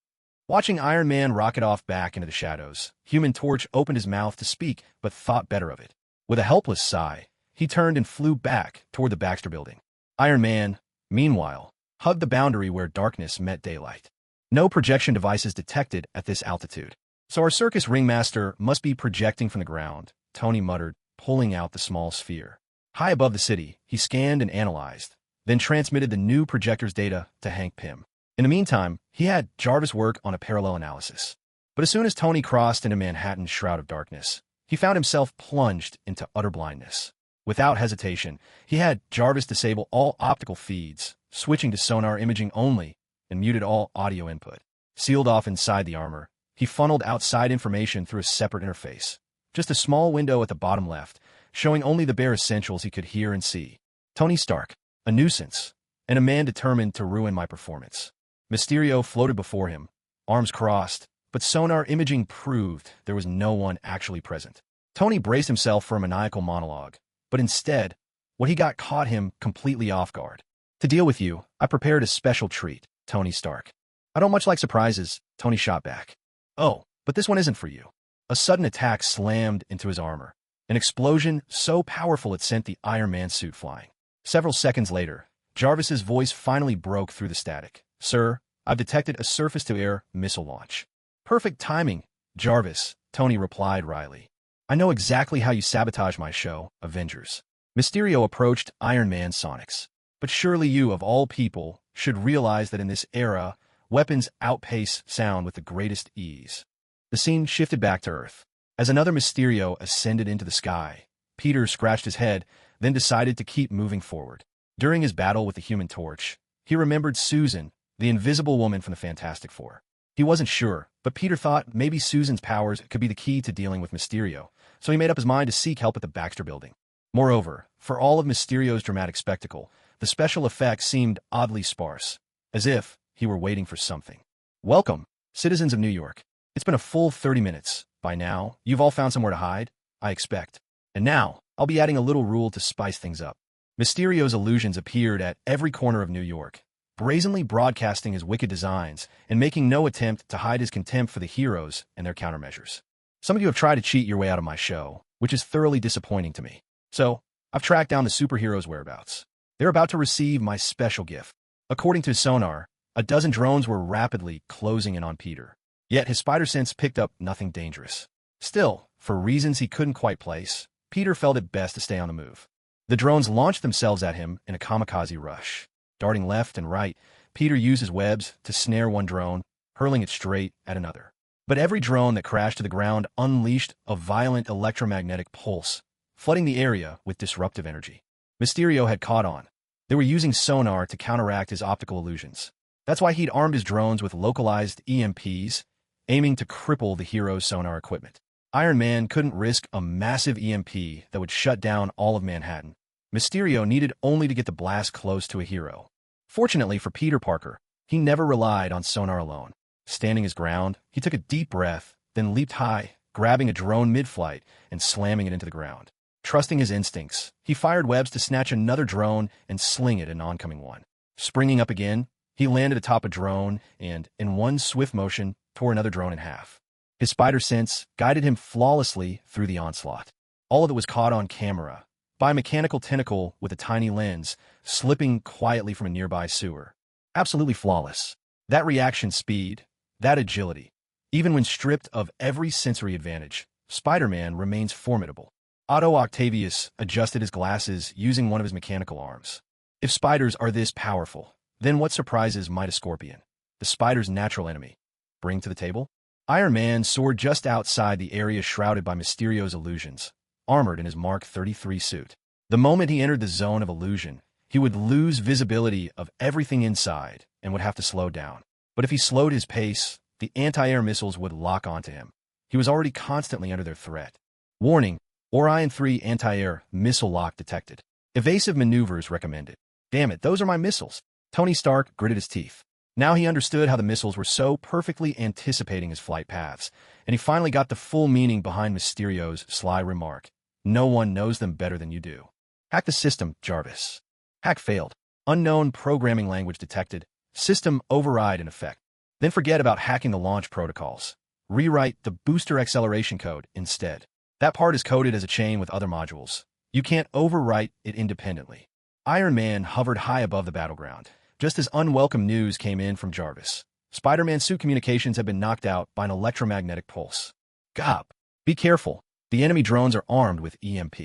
Watching Iron Man rocket off back into the shadows, Human Torch opened his mouth to speak, but thought better of it. With a helpless sigh, he turned and flew back toward the Baxter Building. Iron Man, meanwhile, hugged the boundary where darkness met daylight. No projection devices detected at this altitude. "So our circus ringmaster must be projecting from the ground," Tony muttered, pulling out the small sphere. High above the city, he scanned and analyzed, then transmitted the new projector's data to Hank Pym. In the meantime, he had Jarvis work on a parallel analysis. But as soon as Tony crossed into Manhattan's shroud of darkness, he found himself plunged into utter blindness. Without hesitation, he had Jarvis disable all optical feeds, switching to sonar imaging only, and muted all audio input. Sealed off inside the armor, he funneled outside information through a separate interface. Just a small window at the bottom left, showing only the bare essentials he could hear and see. "Tony Stark, a nuisance, and a man determined to ruin my performance." Mysterio floated before him, arms crossed, but sonar imaging proved there was no one actually present. Tony braced himself for a maniacal monologue, but instead, what he got caught him completely off guard. "To deal with you, I prepared a special treat, Tony Stark." "I don't much like surprises," Tony shot back. "Oh, but this one isn't for you." A sudden attack slammed into his armor, an explosion so powerful it sent the Iron Man suit flying. Several seconds later, Jarvis's voice finally broke through the static. "Sir, I've detected a surface-to-air missile launch." "Perfect timing, Jarvis," Tony replied wryly. "I know exactly how you sabotage my show, Avengers." Mysterio approached Iron Man Sonics. "But surely you, of all people, should realize that in this era, weapons outpace sound with the greatest ease." The scene shifted back to Earth. As another Mysterio ascended into the sky, Peter scratched his head, then decided to keep moving forward. During his battle with the Human Torch, he remembered Susan, the Invisible Woman from the Fantastic Four. He wasn't sure, but Peter thought maybe Susan's powers could be the key to dealing with Mysterio, so he made up his mind to seek help at the Baxter Building. Moreover, for all of Mysterio's dramatic spectacle, the special effects seemed oddly sparse, as if he were waiting for something. "Welcome, citizens of New York. It's been a full 30 minutes. By now, you've all found somewhere to hide, I expect. And now, I'll be adding a little rule to spice things up." Mysterio's illusions appeared at every corner of New York, brazenly broadcasting his wicked designs and making no attempt to hide his contempt for the heroes and their countermeasures. "Some of you have tried to cheat your way out of my show, which is thoroughly disappointing to me. So, I've tracked down the superheroes' whereabouts. They're about to receive my special gift." According to sonar, a dozen drones were rapidly closing in on Peter. Yet his spider sense picked up nothing dangerous. Still, for reasons he couldn't quite place, Peter felt it best to stay on the move. The drones launched themselves at him in a kamikaze rush. Darting left and right, Peter used his webs to snare one drone, hurling it straight at another. But every drone that crashed to the ground unleashed a violent electromagnetic pulse, flooding the area with disruptive energy. Mysterio had caught on. They were using sonar to counteract his optical illusions. That's why he'd armed his drones with localized EMPs, aiming to cripple the hero's sonar equipment. Iron Man couldn't risk a massive EMP that would shut down all of Manhattan. Mysterio needed only to get the blast close to a hero. Fortunately for Peter Parker, he never relied on sonar alone. Standing his ground, he took a deep breath, then leaped high, grabbing a drone mid-flight and slamming it into the ground. Trusting his instincts, he fired webs to snatch another drone and sling it at an oncoming one. Springing up again, he landed atop a drone and, in one swift motion, tore another drone in half. His spider sense guided him flawlessly through the onslaught. All of it was caught on camera by a mechanical tentacle with a tiny lens, slipping quietly from a nearby sewer. Absolutely flawless. That reaction speed, that agility. Even when stripped of every sensory advantage, Spider-Man remains formidable. Otto Octavius adjusted his glasses using one of his mechanical arms. If spiders are this powerful, then what surprises might a scorpion, the spider's natural enemy, bring to the table? Iron Man soared just outside the area shrouded by Mysterio's illusions, armored in his Mark 33 suit. The moment he entered the zone of illusion, he would lose visibility of everything inside and would have to slow down. But if he slowed his pace, the anti-air missiles would lock onto him. He was already constantly under their threat. Warning, Orion 3 anti-air missile lock detected. Evasive maneuvers recommended. Damn it, those are my missiles. Tony Stark gritted his teeth. Now he understood how the missiles were so perfectly anticipating his flight paths, and he finally got the full meaning behind Mysterio's sly remark. No one knows them better than you do. Hack the system, Jarvis. Hack failed. Unknown programming language detected. System override in effect. Then forget about hacking the launch protocols. Rewrite the booster acceleration code instead. That part is coded as a chain with other modules. You can't overwrite it independently. Iron Man hovered high above the battleground, just as unwelcome news came in from Jarvis. Spider-Man's suit communications have been knocked out by an electromagnetic pulse. Gop! Be careful. The enemy drones are armed with EMP.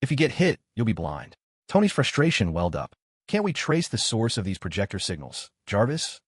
If you get hit, you'll be blind. Tony's frustration welled up. Can't we trace the source of these projector signals, Jarvis?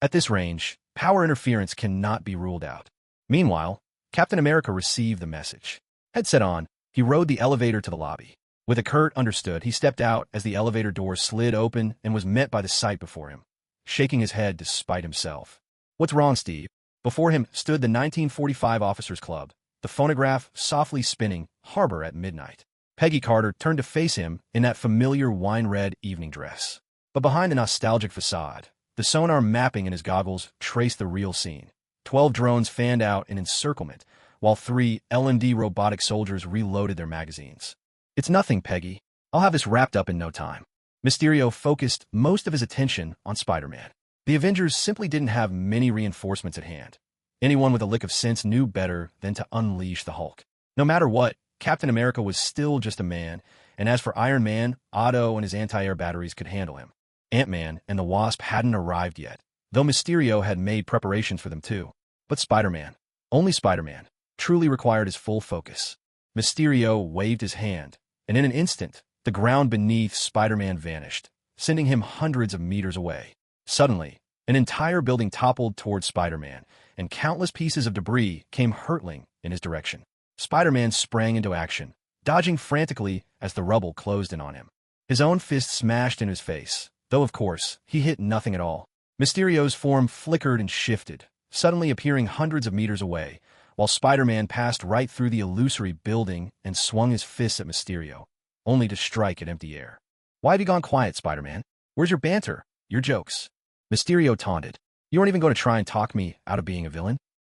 At this range, power interference cannot be ruled out. Meanwhile, Captain America received the message. Headset on, he rode the elevator to the lobby. With a curt understood, he stepped out as the elevator door slid open and was met by the sight before him, shaking his head despite himself. What's wrong, Steve? Before him stood the 1945 Officers Club, the phonograph softly spinning, Harbor at Midnight. Peggy Carter turned to face him in that familiar wine-red evening dress. But behind the nostalgic facade, the sonar mapping in his goggles traced the real scene. 12 drones fanned out in encirclement, while 3 L&D robotic soldiers reloaded their magazines. It's nothing, Peggy. I'll have this wrapped up in no time. Mysterio focused most of his attention on Spider-Man. The Avengers simply didn't have many reinforcements at hand. Anyone with a lick of sense knew better than to unleash the Hulk. No matter what, Captain America was still just a man, and as for Iron Man, Otto and his anti-air batteries could handle him. Ant-Man and the Wasp hadn't arrived yet, though Mysterio had made preparations for them too. But Spider-Man, only Spider-Man, truly required his full focus. Mysterio waved his hand, and in an instant, the ground beneath Spider-Man vanished, sending him hundreds of meters away. Suddenly, an entire building toppled toward Spider-Man, and countless pieces of debris came hurtling in his direction. Spider-Man sprang into action, dodging frantically as the rubble closed in on him. His own fist smashed in his face, though of course, he hit nothing at all. Mysterio's form flickered and shifted, suddenly appearing hundreds of meters away, while Spider-Man passed right through the illusory building and swung his fists at Mysterio, only to strike at empty air. Why have you gone quiet, Spider-Man? Where's your banter, your jokes? Mysterio taunted. You aren't even going to try and talk me out of being a villain?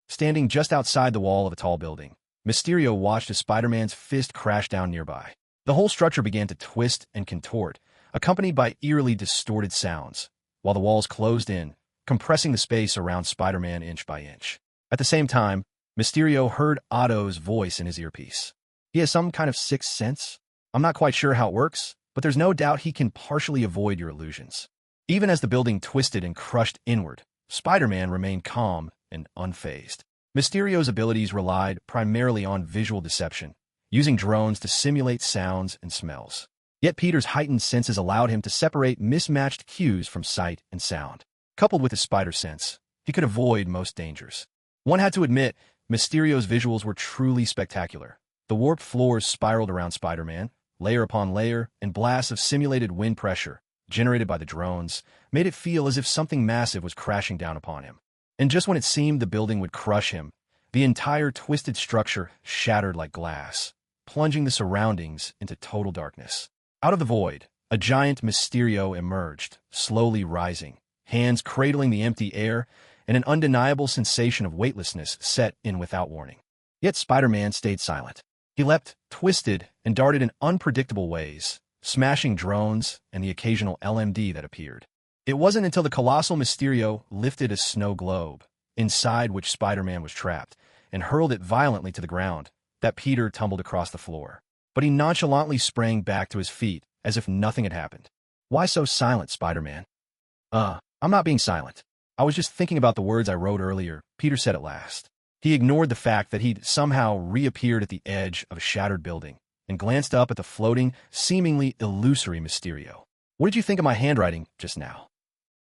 Standing just outside the wall of a tall building, Mysterio watched as Spider-Man's fist crashed down nearby. The whole structure began to twist and contort, accompanied by eerily distorted sounds, while the walls closed in, compressing the space around Spider-Man inch by inch. At the same time, Mysterio heard Otto's voice in his earpiece. He has some kind of sixth sense? I'm not quite sure how it works, but there's no doubt he can partially avoid your illusions. Even as the building twisted and crushed inward, Spider-Man remained calm and unfazed. Mysterio's abilities relied primarily on visual deception, using drones to simulate sounds and smells. Yet Peter's heightened senses allowed him to separate mismatched cues from sight and sound. Coupled with his spider sense, he could avoid most dangers. One had to admit, Mysterio's visuals were truly spectacular. The warped floors spiraled around Spider-Man, layer upon layer, and blasts of simulated wind pressure, generated by the drones, made it feel as if something massive was crashing down upon him. And just when it seemed the building would crush him, the entire twisted structure shattered like glass, plunging the surroundings into total darkness. Out of the void, a giant Mysterio emerged, slowly rising, hands cradling the empty air, and an undeniable sensation of weightlessness set in without warning. Yet Spider-Man stayed silent. He leapt, twisted, and darted in unpredictable ways, smashing drones and the occasional LMD that appeared. It wasn't until the colossal Mysterio lifted a snow globe, inside which Spider-Man was trapped, and hurled it violently to the ground, that Peter tumbled across the floor. But he nonchalantly sprang back to his feet, as if nothing had happened. Why so silent, Spider-Man? I'm I'm not being silent. I was just thinking about the words I wrote earlier, Peter said at last. He ignored the fact that he'd somehow reappeared at the edge of a shattered building and glanced up at the floating, seemingly illusory Mysterio. What did you think of my handwriting just now?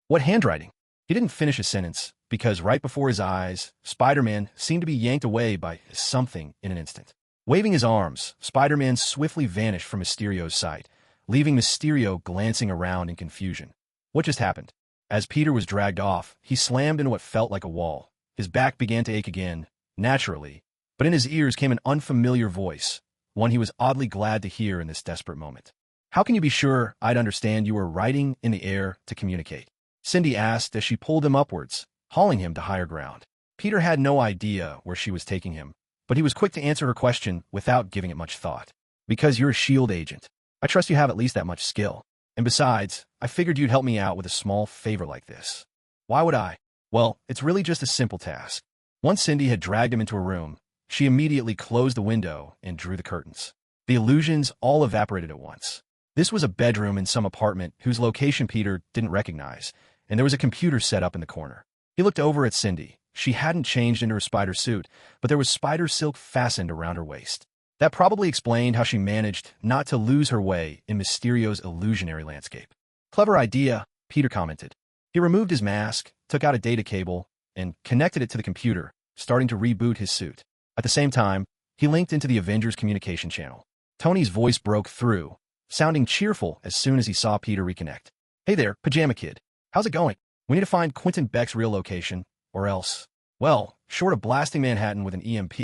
What handwriting? He didn't finish his sentence because right before his eyes, Spider-Man seemed to be yanked away by something in an instant. Waving his arms, Spider-Man swiftly vanished from Mysterio's sight, leaving Mysterio glancing around in confusion. What just happened? As Peter was dragged off, he slammed into what felt like a wall. His back began to ache again, naturally, but in his ears came an unfamiliar voice, one he was oddly glad to hear in this desperate moment. How can you be sure I'd understand you were writing in the air to communicate? Cindy asked as she pulled him upwards, hauling him to higher ground. Peter had no idea where she was taking him, but he was quick to answer her question without giving it much thought. Because you're a S.H.I.E.L.D. agent. I trust you have at least that much skill. And besides, I figured you'd help me out with a small favor like this. Why would I? Well, it's really just a simple task. Once Cindy had dragged him into a room, she immediately closed the window and drew the curtains. The illusions all evaporated at once. This was a bedroom in some apartment whose location Peter didn't recognize, and there was a computer set up in the corner. He looked over at Cindy. She hadn't changed into her spider suit, but there was spider silk fastened around her waist. That probably explained how she managed not to lose her way in Mysterio's illusionary landscape. Clever idea, Peter commented. He removed his mask, took out a data cable, and connected it to the computer, starting to reboot his suit. At the same time, he linked into the Avengers communication channel. Tony's voice broke through, sounding cheerful as soon as he saw Peter reconnect. Hey there, Pajama Kid. How's it going? We need to find Quentin Beck's real location, or else, well, short of blasting Manhattan with an EMP,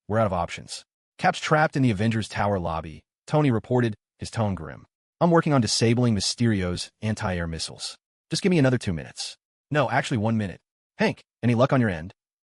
we're out of options. Cap's trapped in the Avengers Tower lobby, Tony reported, his tone grim. I'm working on disabling Mysterio's anti-air missiles. Just give me another 2 minutes. No, actually 1 minute. Hank, any luck on your end?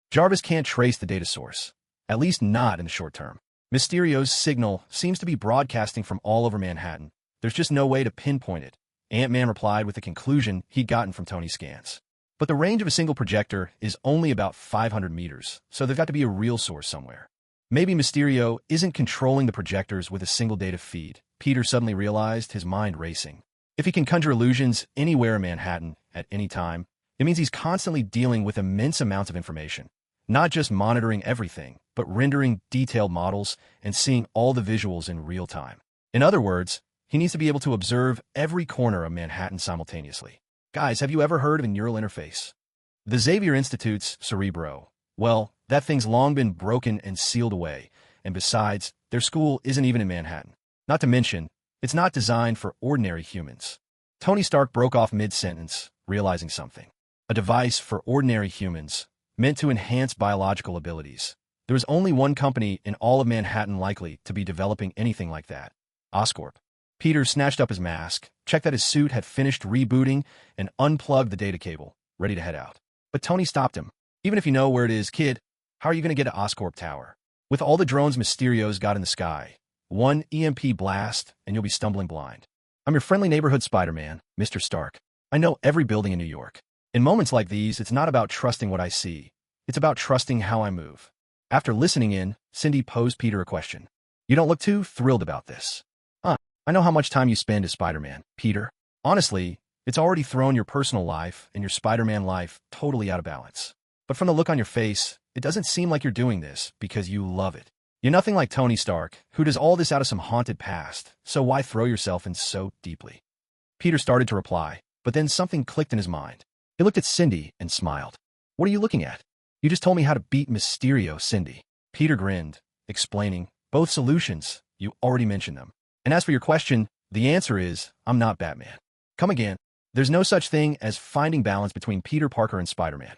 Jarvis can't trace the data source. At least not in the short term. Mysterio's signal seems to be broadcasting from all over Manhattan. There's just no way to pinpoint it. Ant-Man replied with the conclusion he'd gotten from Tony's scans. But the range of a single projector is only about 500 meters, so there's got to be a real source somewhere. Maybe Mysterio isn't controlling the projectors with a single data feed. Peter suddenly realized, his mind racing. If he can conjure illusions anywhere in Manhattan at any time, it means he's constantly dealing with immense amounts of information, not just monitoring everything, but rendering detailed models and seeing all the visuals in real time. In other words, he needs to be able to observe every corner of Manhattan simultaneously. Guys, have you ever heard of a neural interface? The Xavier Institute's Cerebro. Well, that thing's long been broken and sealed away, and besides, their school isn't even in Manhattan. Not to mention, it's not designed for ordinary humans. Tony Stark broke off mid-sentence, realizing something. A device for ordinary humans, meant to enhance biological abilities. There was only one company in all of Manhattan likely to be developing anything like that. Oscorp. Peter snatched up his mask, checked that his suit had finished rebooting, and unplugged the data cable, ready to head out. But Tony stopped him. Even if you know where it is, kid, how are you going to get to Oscorp Tower? With all the drones Mysterio's got in the sky, one EMP blast, and you'll be stumbling blind. I'm your friendly neighborhood Spider-Man, Mr. Stark. I know every building in New York. In moments like these, it's not about trusting what I see. It's about trusting how I move. After listening in, Cindy posed Peter a question. You don't look too thrilled about this. I know how much time you spend as Spider-Man, Peter. Honestly, it's already thrown your personal life and your Spider-Man life totally out of balance. But from the look on your face, it doesn't seem like you're doing this because you love it. You're nothing like Tony Stark, who does all this out of some haunted past, so why throw yourself in so deeply? Peter started to reply, but then something clicked in his mind. He looked at Cindy and smiled. What are you looking at? You just told me how to beat Mysterio, Cindy. Peter grinned, explaining, both solutions, you already mentioned them. And as for your question, the answer is, I'm not Batman. Come again. There's no such thing as finding balance between Peter Parker and Spider-Man.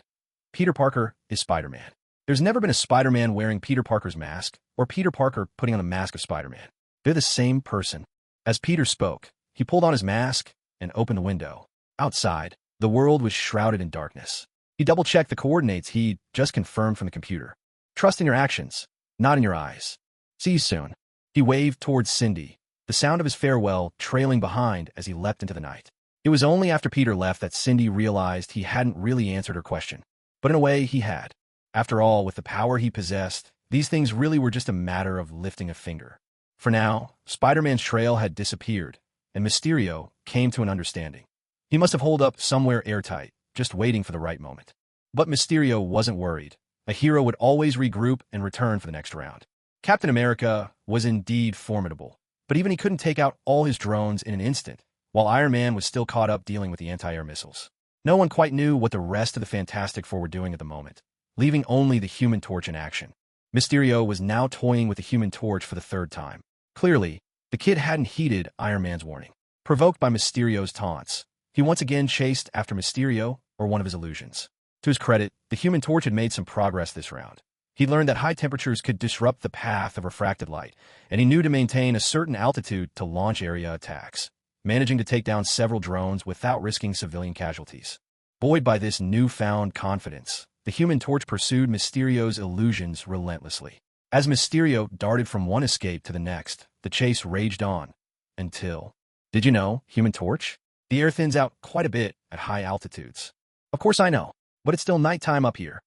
Peter Parker is Spider-Man. There's never been a Spider-Man wearing Peter Parker's mask, or Peter Parker putting on the mask of Spider-Man. They're the same person. As Peter spoke, he pulled on his mask and opened the window. Outside, the world was shrouded in darkness. He double-checked the coordinates he'd just confirmed from the computer. Trust in your actions, not in your eyes. See you soon. He waved towards Cindy, the sound of his farewell trailing behind as he leapt into the night. It was only after Peter left that Cindy realized he hadn't really answered her question. But in a way, he had. After all, with the power he possessed, these things really were just a matter of lifting a finger. For now, Spider-Man's trail had disappeared, and Mysterio came to an understanding. He must have holed up somewhere airtight, just waiting for the right moment. But Mysterio wasn't worried. A hero would always regroup and return for the next round. Captain America was indeed formidable, but even he couldn't take out all his drones in an instant, while Iron Man was still caught up dealing with the anti-air missiles. No one quite knew what the rest of the Fantastic Four were doing at the moment, leaving only the Human Torch in action. Mysterio was now toying with the Human Torch for the third time. Clearly, the kid hadn't heeded Iron Man's warning. Provoked by Mysterio's taunts, he once again chased after Mysterio or one of his illusions. To his credit, the Human Torch had made some progress this round. He learned that high temperatures could disrupt the path of refracted light, and he knew to maintain a certain altitude to launch area attacks, managing to take down several drones without risking civilian casualties. Buoyed by this newfound confidence, the Human Torch pursued Mysterio's illusions relentlessly. As Mysterio darted from one escape to the next, the chase raged on, until... Did you know, Human Torch? The air thins out quite a bit at high altitudes. Of course I know, but it's still nighttime up here.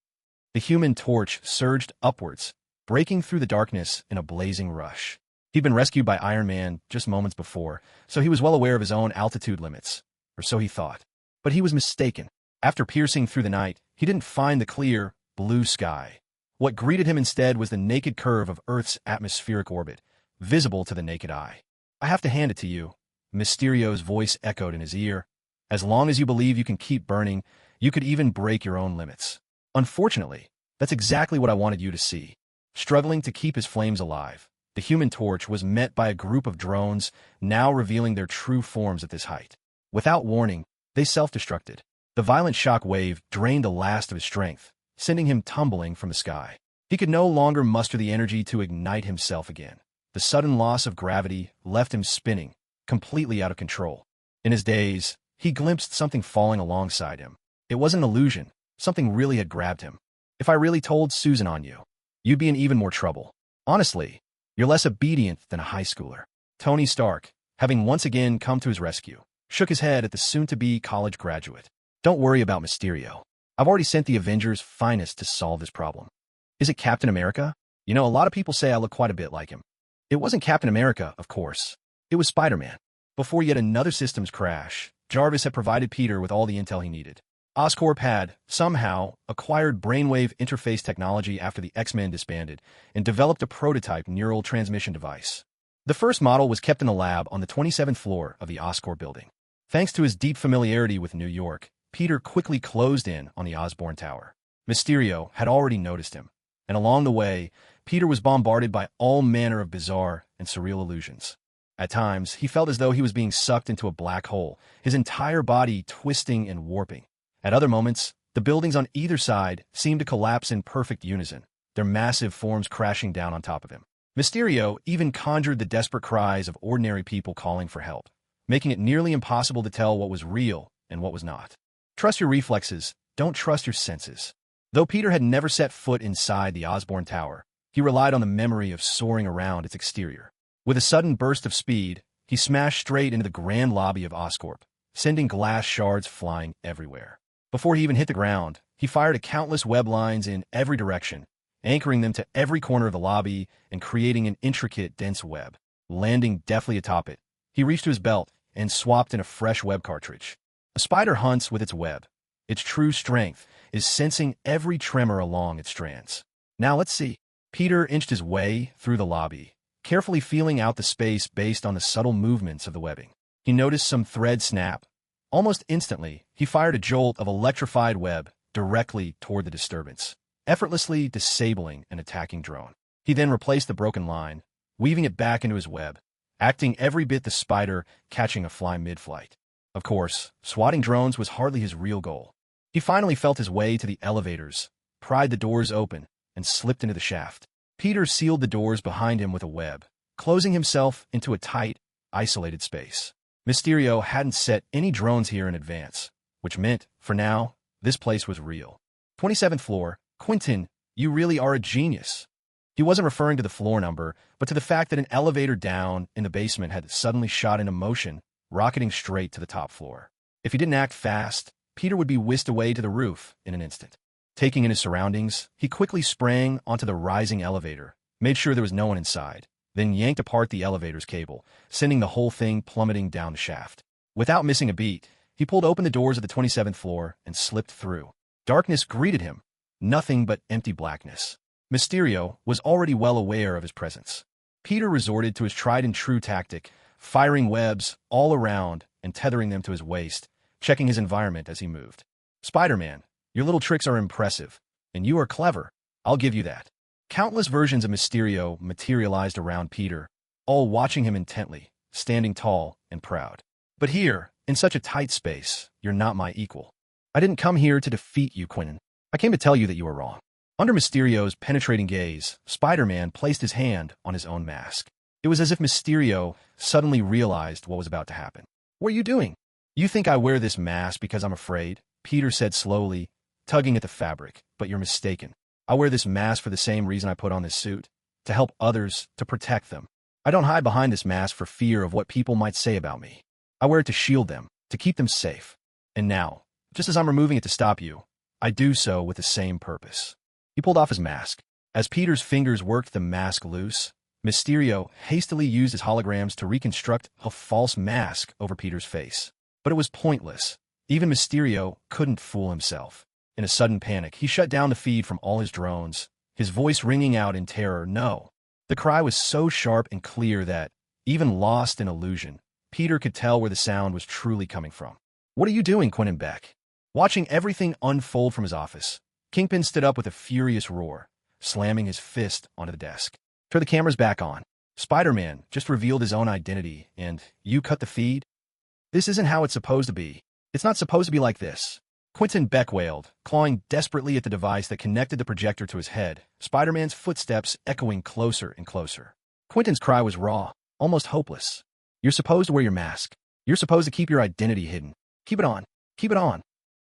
The Human Torch surged upwards, breaking through the darkness in a blazing rush. He'd been rescued by Iron Man just moments before, so he was well aware of his own altitude limits, or so he thought. But he was mistaken. After piercing through the night, he didn't find the clear, blue sky. What greeted him instead was the naked curve of Earth's atmospheric orbit, visible to the naked eye. I have to hand it to you, Mysterio's voice echoed in his ear. As long as you believe you can keep burning, you could even break your own limits. Unfortunately, that's exactly what I wanted you to see. Struggling to keep his flames alive, the Human Torch was met by a group of drones, now revealing their true forms at this height. Without warning, they self-destructed. The violent shock wave drained the last of his strength, sending him tumbling from the sky. He could no longer muster the energy to ignite himself again. The sudden loss of gravity left him spinning, completely out of control. In his daze, he glimpsed something falling alongside him. It wasn't an illusion. Something really had grabbed him. If I really told Susan on you, you'd be in even more trouble. Honestly, you're less obedient than a high schooler. Tony Stark, having once again come to his rescue, shook his head at the soon-to-be college graduate. Don't worry about Mysterio. I've already sent the Avengers' finest to solve this problem. Is it Captain America? You know, a lot of people say I look quite a bit like him. It wasn't Captain America, of course. It was Spider-Man. Before yet another systems crash, Jarvis had provided Peter with all the intel he needed. Oscorp had, somehow, acquired brainwave interface technology after the X-Men disbanded and developed a prototype neural transmission device. The first model was kept in the lab on the 27th floor of the Oscorp building. Thanks to his deep familiarity with New York, Peter quickly closed in on the Osborn Tower. Mysterio had already noticed him, and along the way, Peter was bombarded by all manner of bizarre and surreal illusions. At times, he felt as though he was being sucked into a black hole, his entire body twisting and warping. At other moments, the buildings on either side seemed to collapse in perfect unison, their massive forms crashing down on top of him. Mysterio even conjured the desperate cries of ordinary people calling for help, making it nearly impossible to tell what was real and what was not. Trust your reflexes, don't trust your senses. Though Peter had never set foot inside the Osborn Tower, he relied on the memory of soaring around its exterior. With a sudden burst of speed, he smashed straight into the grand lobby of Oscorp, sending glass shards flying everywhere. Before he even hit the ground, he fired at countless web lines in every direction, anchoring them to every corner of the lobby and creating an intricate, dense web. Landing deftly atop it, he reached to his belt and swapped in a fresh web cartridge. A spider hunts with its web. Its true strength is sensing every tremor along its strands. Now let's see. Peter inched his way through the lobby, carefully feeling out the space based on the subtle movements of the webbing. He noticed some thread snap. Almost instantly, he fired a jolt of electrified web directly toward the disturbance, effortlessly disabling an attacking drone. He then replaced the broken line, weaving it back into his web, acting every bit the spider catching a fly mid-flight. Of course, swatting drones was hardly his real goal. He finally felt his way to the elevators, pried the doors open, and slipped into the shaft. Peter sealed the doors behind him with a web, closing himself into a tight, isolated space. Mysterio hadn't set any drones here in advance, which meant, for now, this place was real. 27th floor, Quentin, you really are a genius. He wasn't referring to the floor number, but to the fact that an elevator down in the basement had suddenly shot into motion, rocketing straight to the top floor. If he didn't act fast, Peter would be whisked away to the roof in an instant. Taking in his surroundings, he quickly sprang onto the rising elevator, made sure there was no one inside, then yanked apart the elevator's cable, sending the whole thing plummeting down the shaft. Without missing a beat, He pulled open the doors of the 27th floor and slipped through. Darkness greeted him. Nothing but empty blackness. Mysterio was already well aware of his presence. Peter resorted to his tried-and-true tactic, firing webs all around and tethering them to his waist, checking his environment as he moved. Spider-Man, your little tricks are impressive, and you are clever. I'll give you that. Countless versions of Mysterio materialized around Peter, all watching him intently, standing tall and proud. But here, in such a tight space, you're not my equal. I didn't come here to defeat you, Quentin. I came to tell you that you were wrong. Under Mysterio's penetrating gaze, Spider-Man placed his hand on his own mask. It was as if Mysterio suddenly realized what was about to happen. What are you doing? You think I wear this mask because I'm afraid? Peter said slowly, tugging at the fabric, but you're mistaken. I wear this mask for the same reason I put on this suit, to help others, to protect them. I don't hide behind this mask for fear of what people might say about me. I wear it to shield them, to keep them safe. And now, just as I'm removing it to stop you, I do so with the same purpose. He pulled off his mask. As Peter's fingers worked the mask loose, Mysterio hastily used his holograms to reconstruct a false mask over Peter's face. But it was pointless. Even Mysterio couldn't fool himself. In a sudden panic, he shut down the feed from all his drones, his voice ringing out in terror, "No." The cry was so sharp and clear that, even lost in illusion, Peter could tell where the sound was truly coming from. "What are you doing, Quentin Beck?" Watching everything unfold from his office, Kingpin stood up with a furious roar, slamming his fist onto the desk. "Turn the cameras back on. Spider-Man just revealed his own identity, and you cut the feed? This isn't how it's supposed to be. It's not supposed to be like this." Quentin Beck wailed, clawing desperately at the device that connected the projector to his head, Spider-Man's footsteps echoing closer and closer. Quentin's cry was raw, almost hopeless. "You're supposed to wear your mask. You're supposed to keep your identity hidden. Keep it on. Keep it on."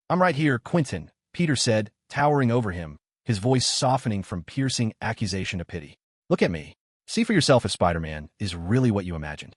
"I'm right here, Quentin," Peter said, towering over him, his voice softening from piercing accusation to pity. "Look at me. See for yourself if Spider-Man is really what you imagined."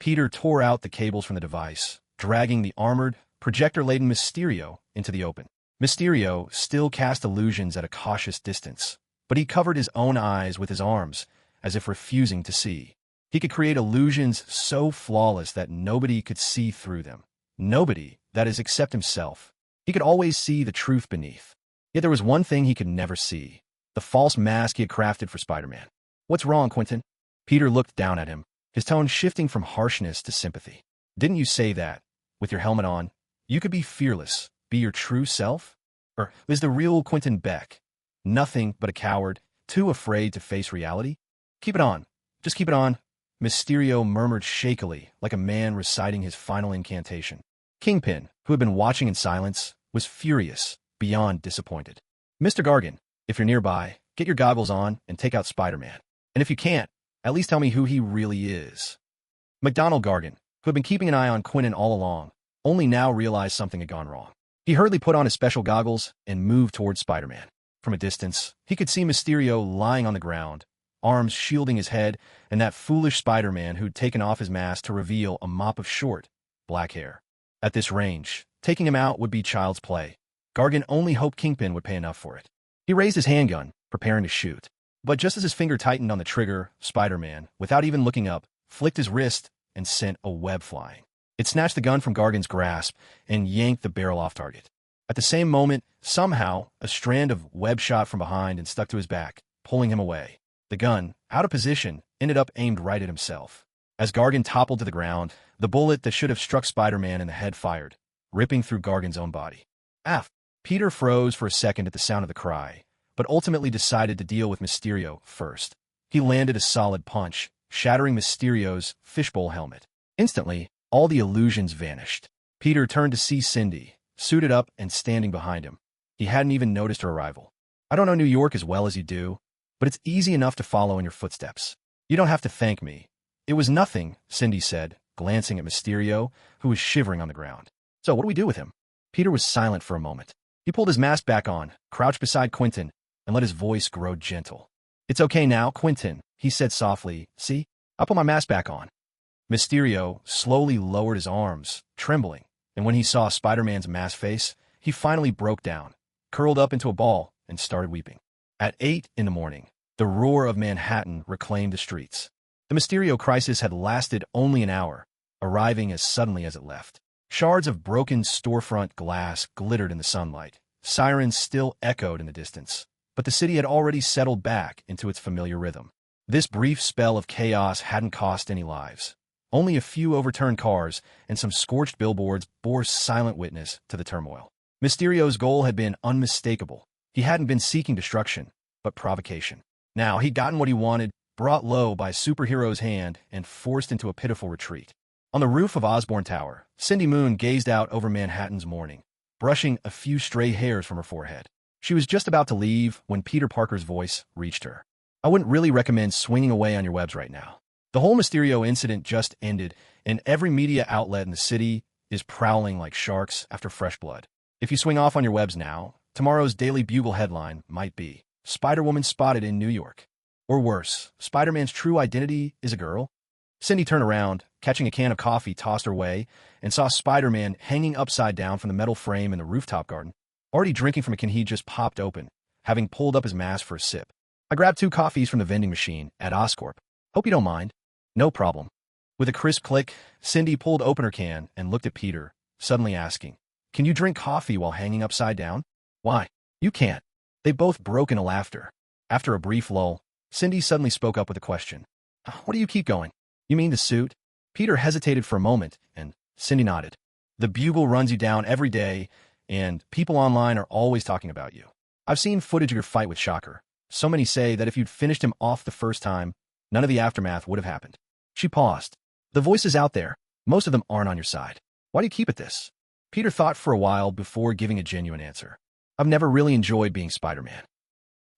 Peter tore out the cables from the device, dragging the armored, projector-laden Mysterio into the open. Mysterio still cast illusions at a cautious distance, but he covered his own eyes with his arms, as if refusing to see. He could create illusions so flawless that nobody could see through them. Nobody, that is, except himself. He could always see the truth beneath. Yet there was one thing he could never see, the false mask he had crafted for Spider-Man. "What's wrong, Quentin?" Peter looked down at him, his tone shifting from harshness to sympathy. "Didn't you say that, with your helmet on, you could be fearless, be your true self? Or is the real Quentin Beck nothing but a coward, too afraid to face reality? Keep it on. Just keep it on," Mysterio murmured shakily, like a man reciting his final incantation. Kingpin, who had been watching in silence, was furious, beyond disappointed. "Mr. Gargan, if you're nearby, get your goggles on and take out Spider-Man. And if you can't, at least tell me who he really is." McDonald Gargan, who had been keeping an eye on Quentin all along, only now realized something had gone wrong. He hurriedly put on his special goggles and moved towards Spider-Man. From a distance, he could see Mysterio lying on the ground, arms shielding his head, and that foolish Spider-Man who'd taken off his mask to reveal a mop of short, black hair. At this range, taking him out would be child's play. Gargan only hoped Kingpin would pay enough for it. He raised his handgun, preparing to shoot. But just as his finger tightened on the trigger, Spider-Man, without even looking up, flicked his wrist and sent a web flying. It snatched the gun from Gargan's grasp and yanked the barrel off target. At the same moment, somehow, a strand of web shot from behind and stuck to his back, pulling him away. The gun, out of position, ended up aimed right at himself. As Gargan toppled to the ground, the bullet that should have struck Spider-Man in the head fired, ripping through Gargan's own body. "Ah!" Peter froze for a second at the sound of the cry, but ultimately decided to deal with Mysterio first. He landed a solid punch, shattering Mysterio's fishbowl helmet. Instantly, all the illusions vanished. Peter turned to see Cindy, suited up and standing behind him. He hadn't even noticed her arrival. "I don't know New York as well as you do, but it's easy enough to follow in your footsteps. You don't have to thank me." "It was nothing," Cindy said, glancing at Mysterio, who was shivering on the ground. "So what do we do with him?" Peter was silent for a moment. He pulled his mask back on, crouched beside Quentin, and let his voice grow gentle. "It's okay now, Quentin," he said softly. "See? I'll put my mask back on." Mysterio slowly lowered his arms, trembling, and when he saw Spider-Man's masked face, he finally broke down, curled up into a ball, and started weeping. At 8 in the morning, the roar of Manhattan reclaimed the streets. The Mysterio crisis had lasted only an hour, arriving as suddenly as it left. Shards of broken storefront glass glittered in the sunlight. Sirens still echoed in the distance, but the city had already settled back into its familiar rhythm. This brief spell of chaos hadn't cost any lives. Only a few overturned cars and some scorched billboards bore silent witness to the turmoil. Mysterio's goal had been unmistakable. He hadn't been seeking destruction, but provocation. Now he'd gotten what he wanted, brought low by a superhero's hand, and forced into a pitiful retreat. On the roof of Osborne Tower, Cindy Moon gazed out over Manhattan's morning, brushing a few stray hairs from her forehead. She was just about to leave when Peter Parker's voice reached her. "I wouldn't really recommend swinging away on your webs right now. The whole Mysterio incident just ended, and every media outlet in the city is prowling like sharks after fresh blood. If you swing off on your webs now, tomorrow's Daily Bugle headline might be, 'Spider-Woman spotted in New York.' Or worse, 'Spider-Man's true identity is a girl.'" Cindy turned around, catching a can of coffee tossed her way, and saw Spider-Man hanging upside down from the metal frame in the rooftop garden, already drinking from a can he just popped open, having pulled up his mask for a sip. "I grabbed 2 coffees from the vending machine at Oscorp. Hope you don't mind." "No problem." With a crisp click, Cindy pulled open her can and looked at Peter, suddenly asking, "Can you drink coffee while hanging upside down?" "Why? You can't." They both broke into laughter. After a brief lull, Cindy suddenly spoke up with a question. "What do you keep going? You mean the suit?" Peter hesitated for a moment, and Cindy nodded. "The Bugle runs you down every day, and people online are always talking about you. I've seen footage of your fight with Shocker. So many say that if you'd finished him off the first time, none of the aftermath would have happened." She paused. "The voices out there, most of them aren't on your side. Why do you keep at this?" Peter thought for a while before giving a genuine answer. "I've never really enjoyed being Spider-Man.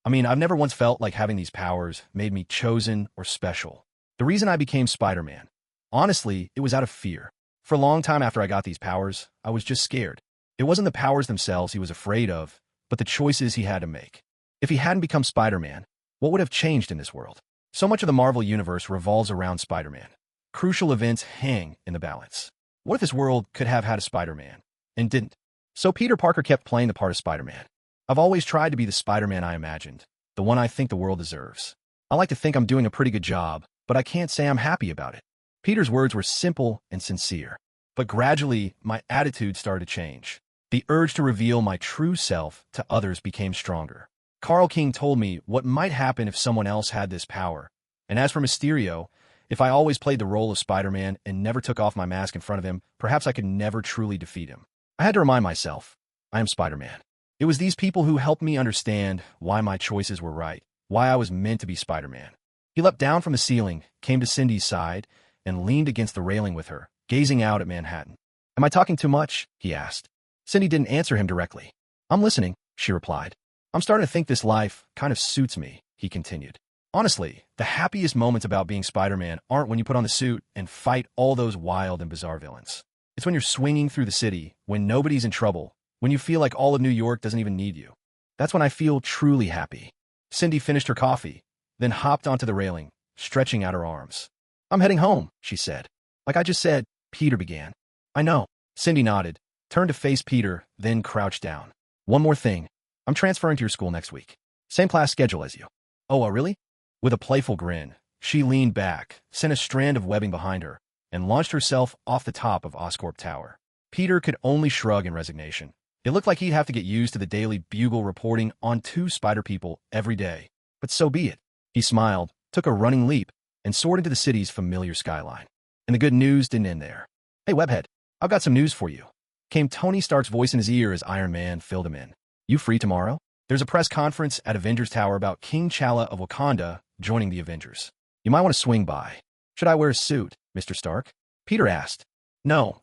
I've never once felt like having these powers made me chosen or special. The reason I became Spider-Man, honestly, it was out of fear. For a long time after I got these powers, I was just scared. It wasn't the powers themselves he was afraid of, but the choices he had to make. If he hadn't become Spider-Man, what would have changed in this world? So much of the Marvel Universe revolves around Spider-Man. Crucial events hang in the balance. What if this world could have had a Spider-Man, and didn't? So Peter Parker kept playing the part of Spider-Man. "I've always tried to be the Spider-Man I imagined, the one I think the world deserves. I like to think I'm doing a pretty good job, but I can't say I'm happy about it." Peter's words were simple and sincere. But gradually, my attitude started to change. The urge to reveal my true self to others became stronger. Carl King told me what might happen if someone else had this power. And as for Mysterio, if I always played the role of Spider-Man and never took off my mask in front of him, perhaps I could never truly defeat him. I had to remind myself, I am Spider-Man. It was these people who helped me understand why my choices were right, why I was meant to be Spider-Man. He leapt down from the ceiling, came to Cindy's side, and leaned against the railing with her, gazing out at Manhattan. "Am I talking too much?" he asked. Cindy didn't answer him directly. "I'm listening," she replied. "I'm starting to think this life kind of suits me," he continued. "Honestly, the happiest moments about being Spider-Man aren't when you put on the suit and fight all those wild and bizarre villains. It's when you're swinging through the city, when nobody's in trouble, when you feel like all of New York doesn't even need you. That's when I feel truly happy." Cindy finished her coffee, then hopped onto the railing, stretching out her arms. "I'm heading home," she said. "Like I just said," Peter began. "I know." Cindy nodded, turned to face Peter, then crouched down. "One more thing. I'm transferring to your school next week. Same class schedule as you." "Oh, really?" With a playful grin, she leaned back, sent a strand of webbing behind her, and launched herself off the top of Oscorp Tower. Peter could only shrug in resignation. It looked like he'd have to get used to the Daily Bugle reporting on 2 spider people every day. But so be it. He smiled, took a running leap, and soared into the city's familiar skyline. And the good news didn't end there. "Hey, Webhead, I've got some news for you," came Tony Stark's voice in his ear as Iron Man filled him in. "You free tomorrow? There's a press conference at Avengers Tower about King T'Challa of Wakanda joining the Avengers. You might want to swing by." "Should I wear a suit, Mr. Stark?" Peter asked. No,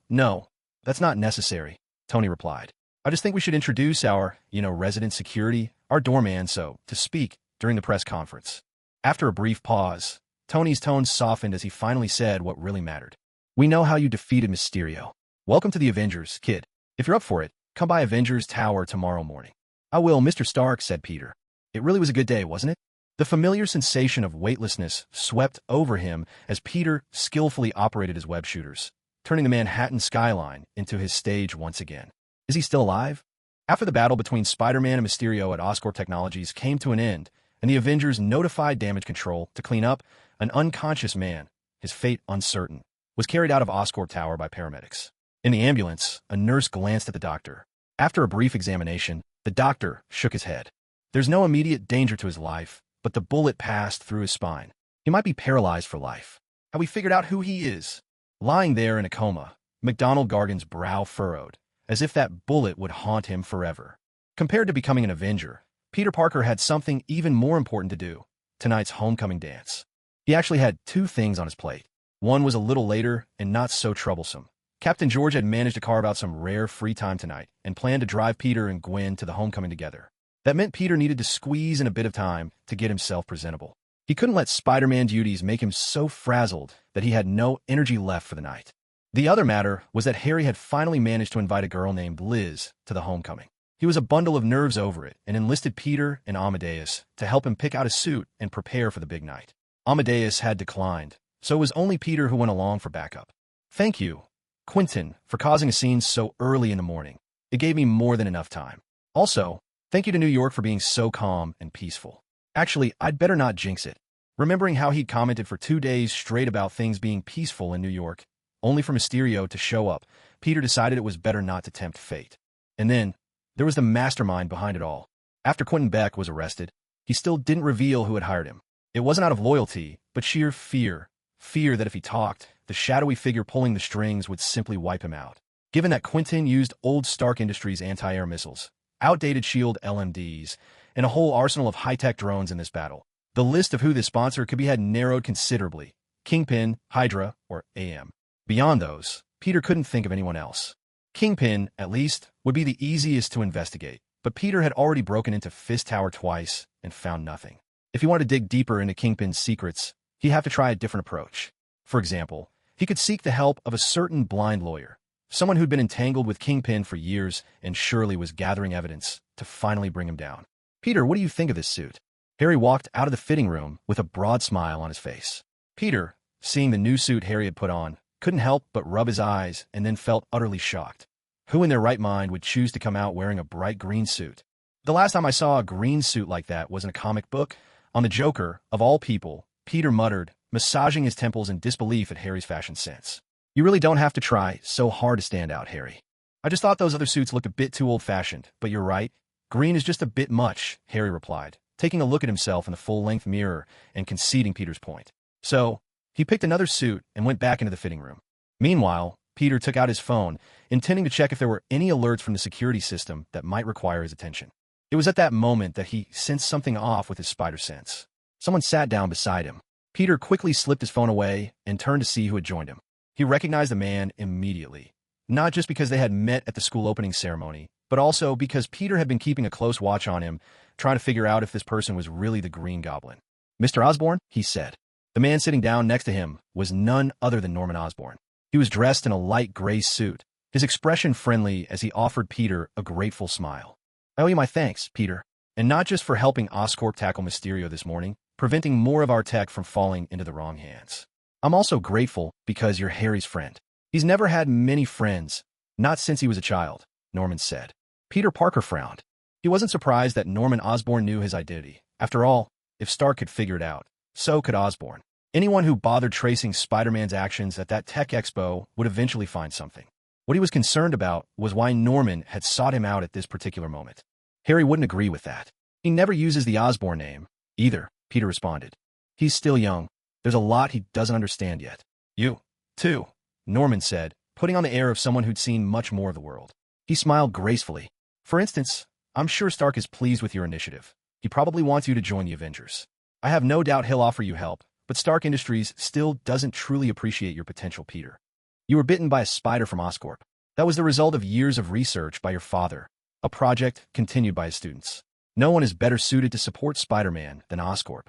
that's not necessary," Tony replied. "I just think we should introduce our, resident security, our doorman, so to speak, during the press conference." After a brief pause, Tony's tone softened as he finally said what really mattered. "We know how you defeated Mysterio. Welcome to the Avengers, kid. If you're up for it, come by Avengers Tower tomorrow morning." "I will, Mr. Stark," said Peter. It really was a good day, wasn't it? The familiar sensation of weightlessness swept over him as Peter skillfully operated his web shooters, turning the Manhattan skyline into his stage once again. Is he still alive? After the battle between Spider-Man and Mysterio at Oscorp Technologies came to an end, and the Avengers notified Damage Control to clean up, an unconscious man, his fate uncertain, was carried out of Oscorp Tower by paramedics. In the ambulance, a nurse glanced at the doctor. After a brief examination, the doctor shook his head. There's no immediate danger to his life, but the bullet passed through his spine. He might be paralyzed for life. Have we figured out who he is? Lying there in a coma, MacDonald Gargan's brow furrowed, as if that bullet would haunt him forever. Compared to becoming an Avenger, Peter Parker had something even more important to do, tonight's homecoming dance. He actually had two things on his plate. One was a little later and not so troublesome. Captain George had managed to carve out some rare free time tonight and planned to drive Peter and Gwen to the homecoming together. That meant Peter needed to squeeze in a bit of time to get himself presentable. He couldn't let Spider-Man duties make him so frazzled that he had no energy left for the night. The other matter was that Harry had finally managed to invite a girl named Liz to the homecoming. He was a bundle of nerves over it and enlisted Peter and Amadeus to help him pick out a suit and prepare for the big night. Amadeus had declined, so it was only Peter who went along for backup. Thank you, Quentin, for causing a scene so early in the morning. It gave me more than enough time. Also, thank you to New York for being so calm and peaceful. Actually, I'd better not jinx it. Remembering how he'd commented for 2 days straight about things being peaceful in New York, only for Mysterio to show up, Peter decided it was better not to tempt fate. And then, there was the mastermind behind it all. After Quentin Beck was arrested, he still didn't reveal who had hired him. It wasn't out of loyalty, but sheer fear. Fear that if he talked, the shadowy figure pulling the strings would simply wipe him out. Given that Quentin used old Stark Industries anti-air missiles, outdated SHIELD LMDs, and a whole arsenal of high-tech drones in this battle, the list of who this sponsor could be had narrowed considerably. Kingpin, Hydra, or AM. Beyond those, Peter couldn't think of anyone else. Kingpin, at least, would be the easiest to investigate, but Peter had already broken into Fist Tower twice and found nothing. If he wanted to dig deeper into Kingpin's secrets, he'd have to try a different approach. For example, he could seek the help of a certain blind lawyer, someone who'd been entangled with Kingpin for years and surely was gathering evidence to finally bring him down. Peter, what do you think of this suit? Harry walked out of the fitting room with a broad smile on his face. Peter, seeing the new suit Harry had put on, couldn't help but rub his eyes and then felt utterly shocked. Who in their right mind would choose to come out wearing a bright green suit? The last time I saw a green suit like that was in a comic book. On the Joker, of all people, Peter muttered, massaging his temples in disbelief at Harry's fashion sense. You really don't have to try so hard to stand out, Harry. I just thought those other suits looked a bit too old-fashioned, but you're right. Green is just a bit much, Harry replied, taking a look at himself in the full-length mirror and conceding Peter's point. So, he picked another suit and went back into the fitting room. Meanwhile, Peter took out his phone, intending to check if there were any alerts from the security system that might require his attention. It was at that moment that he sensed something off with his spider sense. Someone sat down beside him. Peter quickly slipped his phone away and turned to see who had joined him. He recognized the man immediately, not just because they had met at the school opening ceremony, but also because Peter had been keeping a close watch on him, trying to figure out if this person was really the Green Goblin. Mr. Osborn, he said. The man sitting down next to him was none other than Norman Osborn. He was dressed in a light gray suit, his expression friendly as he offered Peter a grateful smile. I owe you my thanks, Peter, and not just for helping Oscorp tackle Mysterio this morning, preventing more of our tech from falling into the wrong hands. I'm also grateful because you're Harry's friend. He's never had many friends, not since he was a child, Norman said. Peter Parker frowned. He wasn't surprised that Norman Osborn knew his identity. After all, if Stark could figure it out, so could Osborn. Anyone who bothered tracing Spider-Man's actions at that tech expo would eventually find something. What he was concerned about was why Norman had sought him out at this particular moment. Harry wouldn't agree with that. He never uses the Osborn name, either, Peter responded. He's still young. There's a lot he doesn't understand yet. You, too, Norman said, putting on the air of someone who'd seen much more of the world. He smiled gracefully. For instance, I'm sure Stark is pleased with your initiative. He probably wants you to join the Avengers. I have no doubt he'll offer you help, but Stark Industries still doesn't truly appreciate your potential, Peter. You were bitten by a spider from Oscorp. That was the result of years of research by your father, a project continued by his students. No one is better suited to support Spider-Man than Oscorp.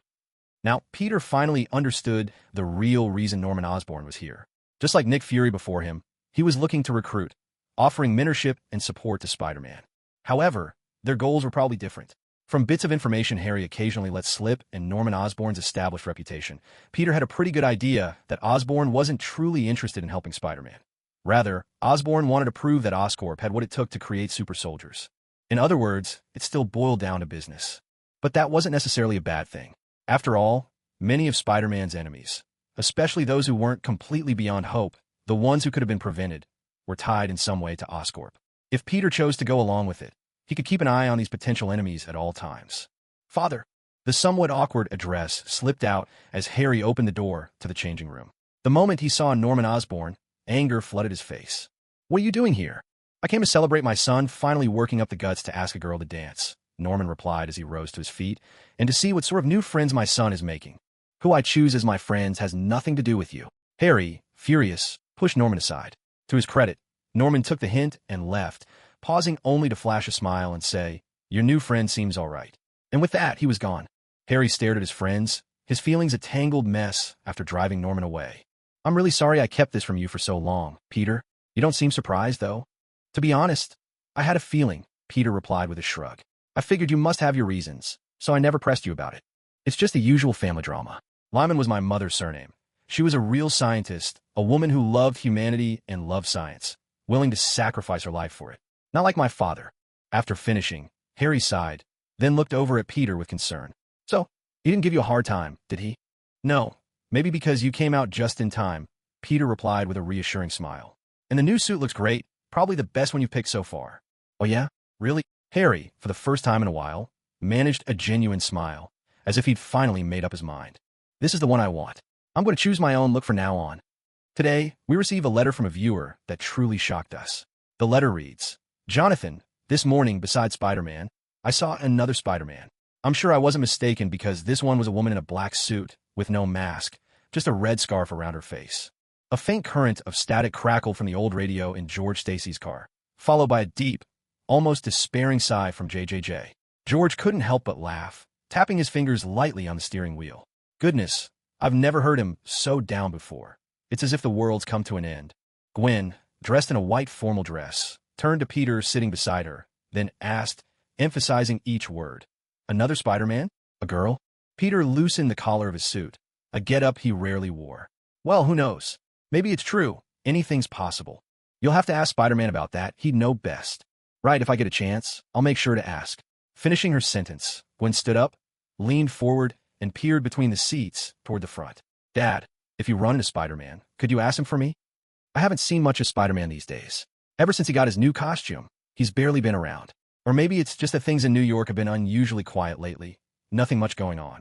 Now, Peter finally understood the real reason Norman Osborn was here. Just like Nick Fury before him, he was looking to recruit, offering mentorship and support to Spider-Man. However, their goals were probably different. From bits of information Harry occasionally let slip and Norman Osborn's established reputation, Peter had a pretty good idea that Osborn wasn't truly interested in helping Spider-Man. Rather, Osborn wanted to prove that Oscorp had what it took to create super soldiers. In other words, it still boiled down to business. But that wasn't necessarily a bad thing. After all, many of Spider-Man's enemies, especially those who weren't completely beyond hope, the ones who could have been prevented, were tied in some way to Oscorp. If Peter chose to go along with it, he could keep an eye on these potential enemies at all times. "Father." The somewhat awkward address slipped out as Harry opened the door to the changing room. The moment he saw Norman Osborn, anger flooded his face. "What are you doing here?" "I came to celebrate my son finally working up the guts to ask a girl to dance," Norman replied as he rose to his feet, "and to see what sort of new friends my son is making. Who I choose as my friends has nothing to do with you." Harry, furious, pushed Norman aside. To his credit, Norman took the hint and left, pausing only to flash a smile and say, "Your new friend seems all right." And with that, he was gone. Harry stared at his friends, his feelings a tangled mess after driving Norman away. "I'm really sorry I kept this from you for so long, Peter. You don't seem surprised, though." "To be honest, I had a feeling," Peter replied with a shrug. "I figured you must have your reasons, so I never pressed you about it. It's just the usual family drama." Lyman was my mother's surname. She was a real scientist, a woman who loved humanity and loved science, willing to sacrifice her life for it. Not like my father. After finishing, Harry sighed, then looked over at Peter with concern. "So, he didn't give you a hard time, did he?" "No, maybe because you came out just in time," Peter replied with a reassuring smile. "And the new suit looks great, probably the best one you've picked so far." "Oh yeah? Really?" Harry, for the first time in a while, managed a genuine smile, as if he'd finally made up his mind. "This is the one I want. I'm going to choose my own look from now on." Today, we receive a letter from a viewer that truly shocked us. The letter reads, "Jonathan, this morning beside Spider-Man, I saw another Spider-Man. I'm sure I wasn't mistaken because this one was a woman in a black suit, with no mask, just a red scarf around her face." A faint current of static crackled from the old radio in George Stacy's car, followed by a deep, almost despairing sigh from JJJ. George couldn't help but laugh, tapping his fingers lightly on the steering wheel. "Goodness, I've never heard him so down before. It's as if the world's come to an end." Gwen, dressed in a white formal dress, turned to Peter sitting beside her, then asked, emphasizing each word, "Another Spider-Man? A girl?" Peter loosened the collar of his suit, a get-up he rarely wore. "Well, who knows? Maybe it's true. Anything's possible. You'll have to ask Spider-Man about that. He'd know best." "Right, if I get a chance, I'll make sure to ask." Finishing her sentence, Gwen stood up, leaned forward, and peered between the seats toward the front. "Dad, if you run into Spider-Man, could you ask him for me? I haven't seen much of Spider-Man these days. Ever since he got his new costume, he's barely been around. Or maybe it's just that things in New York have been unusually quiet lately. Nothing much going on."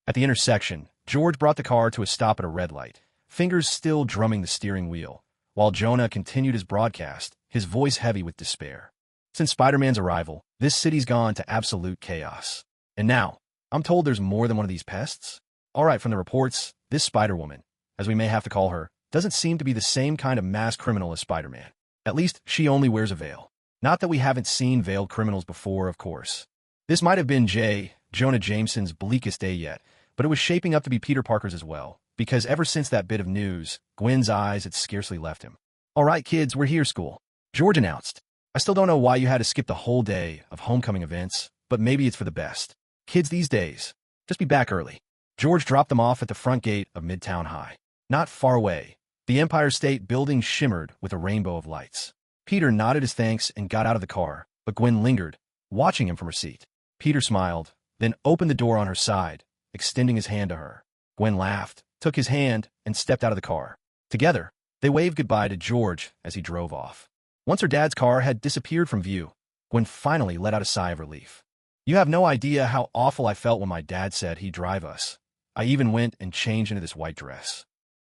At the intersection, George brought the car to a stop at a red light, fingers still drumming the steering wheel, while Jonah continued his broadcast, his voice heavy with despair. "Since Spider-Man's arrival, this city's gone to absolute chaos. And now, I'm told there's more than one of these pests? All right, from the reports, this Spider-Woman, as we may have to call her, doesn't seem to be the same kind of mass criminal as Spider-Man. At least, she only wears a veil. Not that we haven't seen veiled criminals before, of course. This might have been Jonah Jameson's bleakest day yet, but it was shaping up to be Peter Parker's as well, because ever since that bit of news, Gwen's eyes had scarcely left him. "All right, kids, we're here, school," George announced. "I still don't know why you had to skip the whole day of homecoming events, but maybe it's for the best. Kids these days, just be back early." George dropped them off at the front gate of Midtown High. Not far away, the Empire State Building shimmered with a rainbow of lights. Peter nodded his thanks and got out of the car, but Gwen lingered, watching him from her seat. Peter smiled, then opened the door on her side, extending his hand to her. Gwen laughed, took his hand, and stepped out of the car. Together, they waved goodbye to George as he drove off. Once her dad's car had disappeared from view, Gwen finally let out a sigh of relief. "You have no idea how awful I felt when my dad said he'd drive us. I even went and changed into this white dress.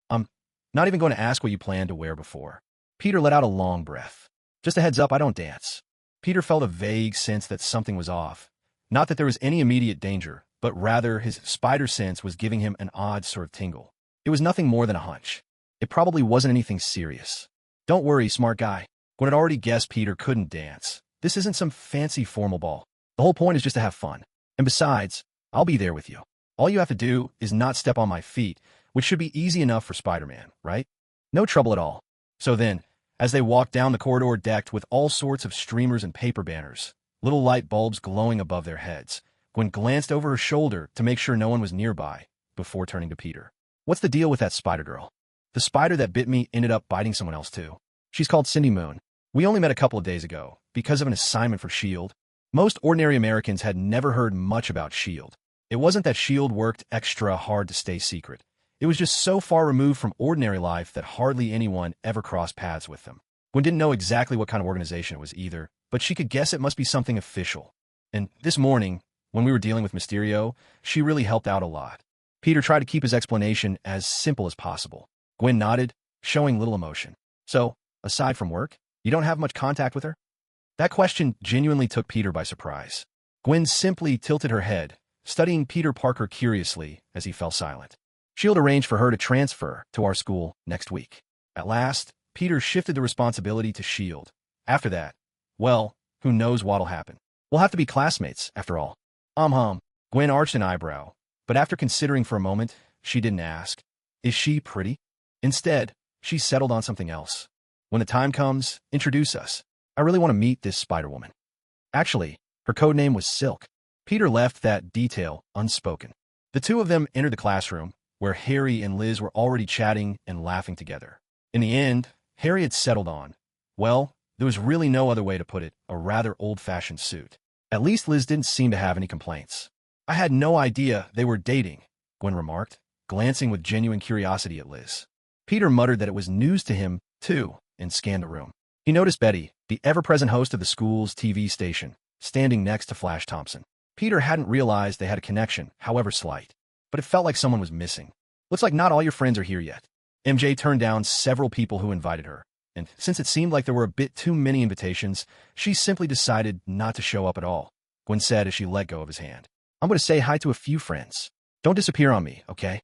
I'm not even going to ask what you planned to wear before." Peter let out a long breath. "Just a heads up, I don't dance." Peter felt a vague sense that something was off. Not that there was any immediate danger, but rather his spider sense was giving him an odd sort of tingle. It was nothing more than a hunch. It probably wasn't anything serious. "Don't worry, smart guy." Gwen had already guessed Peter couldn't dance. "This isn't some fancy formal ball. The whole point is just to have fun. And besides, I'll be there with you. All you have to do is not step on my feet, which should be easy enough for Spider-Man, right? No trouble at all." So then, as they walked down the corridor decked with all sorts of streamers and paper banners, little light bulbs glowing above their heads, Gwen glanced over her shoulder to make sure no one was nearby, before turning to Peter. "What's the deal with that spider girl? The spider that bit me ended up biting someone else too. She's called Cindy Moon. We only met a couple of days ago, because of an assignment for S.H.I.E.L.D. Most ordinary Americans had never heard much about S.H.I.E.L.D. It wasn't that S.H.I.E.L.D. worked extra hard to stay secret. It was just so far removed from ordinary life that hardly anyone ever crossed paths with them. Gwen didn't know exactly what kind of organization it was either, but she could guess it must be something official. And this morning, when we were dealing with Mysterio, she really helped out a lot. Peter tried to keep his explanation as simple as possible. Gwen nodded, showing little emotion. So, aside from work, you don't have much contact with her? That question genuinely took Peter by surprise. Gwen simply tilted her head, studying Peter Parker curiously as he fell silent. Shield arranged for her to transfer to our school next week. At last, Peter shifted the responsibility to Shield. After that, well, who knows what'll happen. We'll have to be classmates, after all. Gwen arched an eyebrow, but after considering for a moment, she didn't ask, is she pretty? Instead, she settled on something else. When the time comes, introduce us. I really want to meet this Spider-Woman. Actually, her code name was Silk. Peter left that detail unspoken. The two of them entered the classroom, where Harry and Liz were already chatting and laughing together. In the end, Harry had settled on, well, there was really no other way to put it, a rather old-fashioned suit. At least Liz didn't seem to have any complaints. I had no idea they were dating, Gwen remarked, glancing with genuine curiosity at Liz. Peter muttered that it was news to him, too, and scanned the room. He noticed Betty, the ever-present host of the school's TV station, standing next to Flash Thompson. Peter hadn't realized they had a connection, however slight, but it felt like someone was missing. Looks like not all your friends are here yet. MJ turned down several people who invited her, and since it seemed like there were a bit too many invitations, she simply decided not to show up at all, Gwen said as she let go of his hand. I'm going to say hi to a few friends. Don't disappear on me, okay?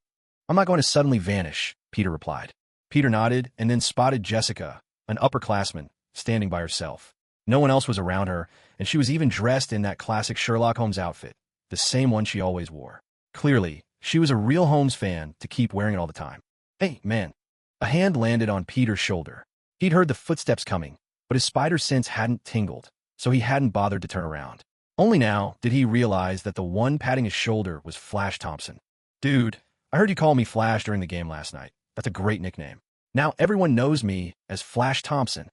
I'm not going to suddenly vanish, Peter replied. Peter nodded and then spotted Jessica, an upperclassman, standing by herself. No one else was around her, and she was even dressed in that classic Sherlock Holmes outfit, the same one she always wore. Clearly, she was a real Holmes fan to keep wearing it all the time. Hey, man. A hand landed on Peter's shoulder. He'd heard the footsteps coming, but his spider sense hadn't tingled, so he hadn't bothered to turn around. Only now did he realize that the one patting his shoulder was Flash Thompson. Dude, I heard you call me Flash during the game last night. That's a great nickname. Now everyone knows me as Flash Thompson.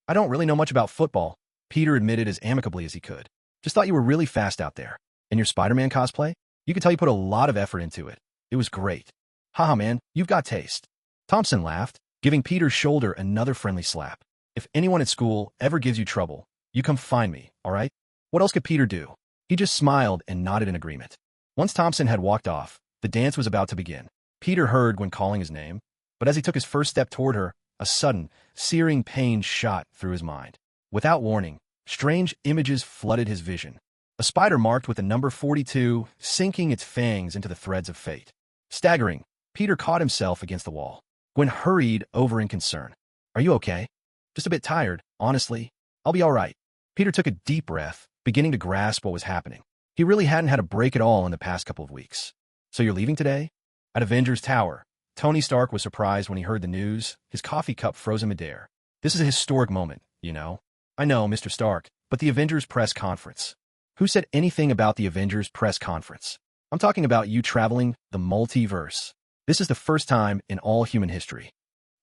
I don't really know much about football, Peter admitted as amicably as he could. Just thought you were really fast out there. And your Spider-Man cosplay? You could tell you put a lot of effort into it. It was great. Haha, man, you've got taste. Thompson laughed, giving Peter's shoulder another friendly slap. If anyone at school ever gives you trouble, you come find me, all right? What else could Peter do? He just smiled and nodded in agreement. Once Thompson had walked off, the dance was about to begin. Peter heard Gwen calling his name, but as he took his first step toward her, a sudden, searing pain shot through his mind. Without warning, strange images flooded his vision. A spider marked with the number 42, sinking its fangs into the threads of fate. Staggering, Peter caught himself against the wall. Gwen hurried over in concern. Are you okay? Just a bit tired, honestly. I'll be all right. Peter took a deep breath, beginning to grasp what was happening. He really hadn't had a break at all in the past couple of weeks. So you're leaving today? At Avengers Tower, Tony Stark was surprised when he heard the news, his coffee cup frozen midair. This is a historic moment, you know. I know, Mr. Stark, but the Avengers press conference. Who said anything about the Avengers press conference? I'm talking about you traveling the multiverse. This is the first time in all human history.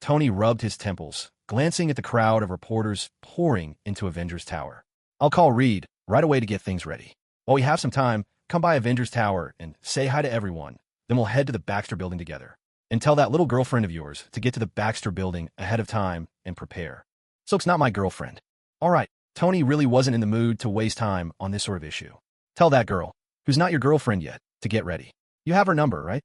Tony rubbed his temples, glancing at the crowd of reporters pouring into Avengers Tower. I'll call Reed right away to get things ready. While we have some time, come by Avengers Tower and say hi to everyone. Then we'll head to the Baxter Building together. And tell that little girlfriend of yours to get to the Baxter Building ahead of time and prepare. Silk's not my girlfriend. All right, Tony really wasn't in the mood to waste time on this sort of issue. Tell that girl, who's not your girlfriend yet, to get ready. You have her number, right?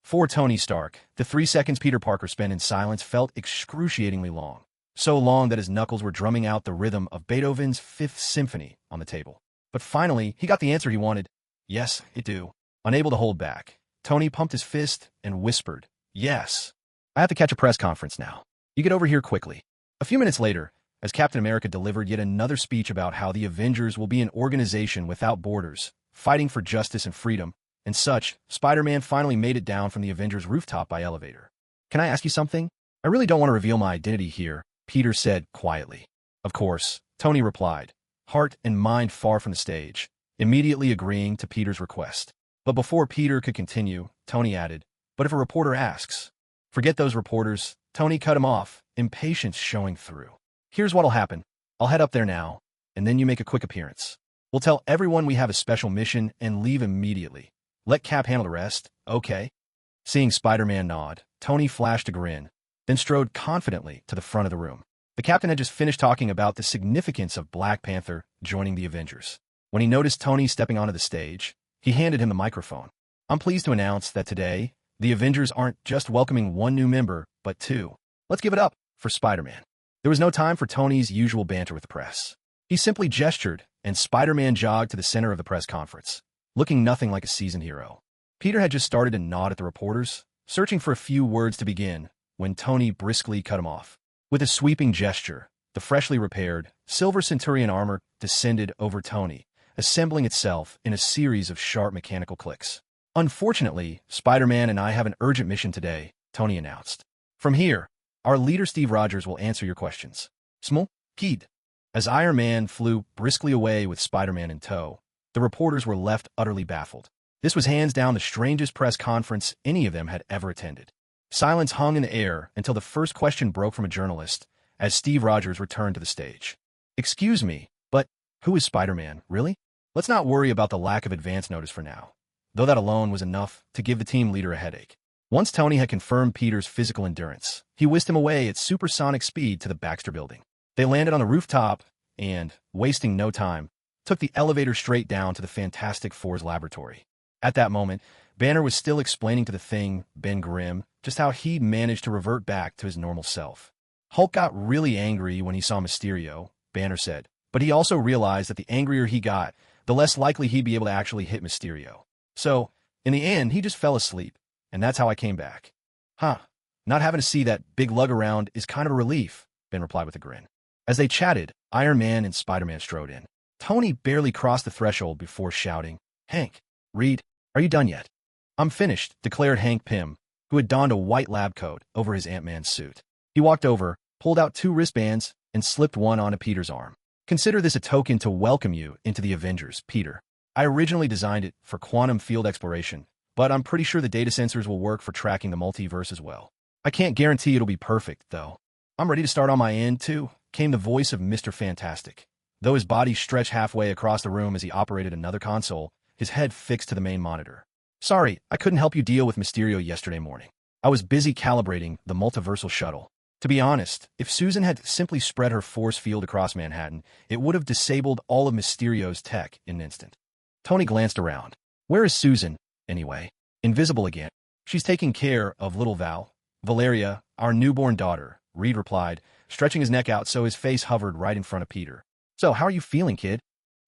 For Tony Stark, the 3 seconds Peter Parker spent in silence felt excruciatingly long. So long that his knuckles were drumming out the rhythm of Beethoven's Fifth Symphony on the table. But finally, he got the answer he wanted. Yes, it do. Unable to hold back, Tony pumped his fist and whispered, yes. I have to catch a press conference now. You get over here quickly. A few minutes later, as Captain America delivered yet another speech about how the Avengers will be an organization without borders, fighting for justice and freedom, and such, Spider-Man finally made it down from the Avengers rooftop by elevator. Can I ask you something? I really don't want to reveal my identity here, Peter said quietly. Of course, Tony replied, heart and mind far from the stage, immediately agreeing to Peter's request. But before Peter could continue, Tony added, but if a reporter asks, forget those reporters, Tony cut him off, impatience showing through. Here's what'll happen. I'll head up there now, and then you make a quick appearance. We'll tell everyone we have a special mission and leave immediately. Let Cap handle the rest, okay? Seeing Spider-Man nod, Tony flashed a grin, then strode confidently to the front of the room. The captain had just finished talking about the significance of Black Panther joining the Avengers. When he noticed Tony stepping onto the stage, he handed him the microphone. I'm pleased to announce that today, the Avengers aren't just welcoming one new member, but two. Let's give it up for Spider-Man. There was no time for Tony's usual banter with the press. He simply gestured, and Spider-Man jogged to the center of the press conference, looking nothing like a seasoned hero. Peter had just started to nod at the reporters, searching for a few words to begin, when Tony briskly cut him off. With a sweeping gesture, the freshly repaired, Silver Centurion armor descended over Tony, assembling itself in a series of sharp mechanical clicks. Unfortunately, Spider-Man and I have an urgent mission today, Tony announced. From here, our leader Steve Rogers will answer your questions. Small, kid. As Iron Man flew briskly away with Spider-Man in tow, the reporters were left utterly baffled. This was hands down the strangest press conference any of them had ever attended. Silence hung in the air until the first question broke from a journalist as Steve Rogers returned to the stage. Excuse me, but who is Spider-Man, really? Let's not worry about the lack of advance notice for now, though that alone was enough to give the team leader a headache. Once Tony had confirmed Peter's physical endurance, he whisked him away at supersonic speed to the Baxter building. They landed on the rooftop and, wasting no time, took the elevator straight down to the Fantastic Four's laboratory. At that moment, Banner was still explaining to the Thing, Ben Grimm, just how he'd managed to revert back to his normal self. Hulk got really angry when he saw Mysterio, Banner said, but he also realized that the angrier he got, the less likely he'd be able to actually hit Mysterio. So, in the end, he just fell asleep, and that's how I came back. Huh, not having to see that big lug around is kind of a relief, Ben replied with a grin. As they chatted, Iron Man and Spider-Man strode in. Tony barely crossed the threshold before shouting, Hank, Reed, are you done yet? I'm finished, declared Hank Pym, who had donned a white lab coat over his Ant-Man suit. He walked over, pulled out 2 wristbands, and slipped one onto Peter's arm. Consider this a token to welcome you into the Avengers, Peter. I originally designed it for quantum field exploration, but I'm pretty sure the data sensors will work for tracking the multiverse as well. I can't guarantee it'll be perfect, though. I'm ready to start on my end, too, came the voice of Mr. Fantastic. Though his body stretched halfway across the room as he operated another console, his head fixed to the main monitor. Sorry, I couldn't help you deal with Mysterio yesterday morning. I was busy calibrating the multiversal shuttle. To be honest, if Susan had simply spread her force field across Manhattan, it would have disabled all of Mysterio's tech in an instant. Tony glanced around. Where is Susan, anyway? Invisible again. She's taking care of little Valeria, our newborn daughter, Reed replied, stretching his neck out so his face hovered right in front of Peter. So, how are you feeling, kid?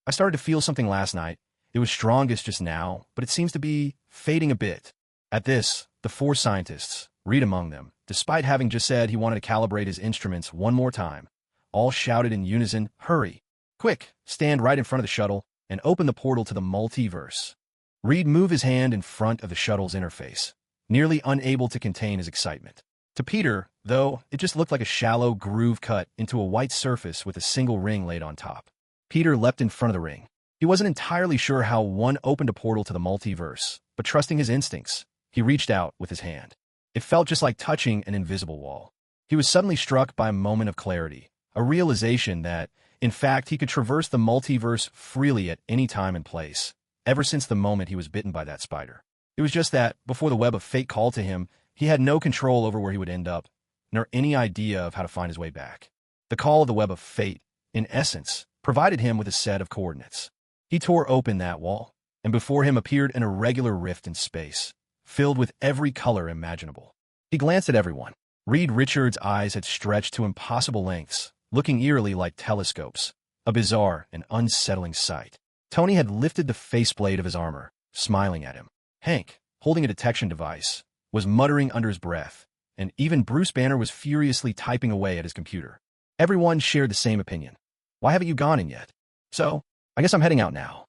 I started to feel something last night. It was strongest just now, but it seems to be fading a bit. At this, the 4 scientists, Reed among them, despite having just said he wanted to calibrate his instruments one more time, all shouted in unison, hurry! Quick, stand right in front of the shuttle and open the portal to the multiverse. Reed moved his hand in front of the shuttle's interface, nearly unable to contain his excitement. To Peter, though, it just looked like a shallow groove cut into a white surface with a single ring laid on top. Peter leapt in front of the ring. He wasn't entirely sure how one opened a portal to the multiverse, but trusting his instincts, he reached out with his hand. It felt just like touching an invisible wall. He was suddenly struck by a moment of clarity, a realization that, in fact, he could traverse the multiverse freely at any time and place, ever since the moment he was bitten by that spider. It was just that, before the web of fate called to him, he had no control over where he would end up, nor any idea of how to find his way back. The call of the web of fate, in essence, provided him with a set of coordinates. He tore open that wall, and before him appeared an irregular rift in space, filled with every color imaginable. He glanced at everyone. Reed Richards' eyes had stretched to impossible lengths, looking eerily like telescopes, a bizarre and unsettling sight. Tony had lifted the faceplate of his armor, smiling at him. Hank, holding a detection device, was muttering under his breath, and even Bruce Banner was furiously typing away at his computer. Everyone shared the same opinion. Why haven't you gone in yet? So, I guess I'm heading out now.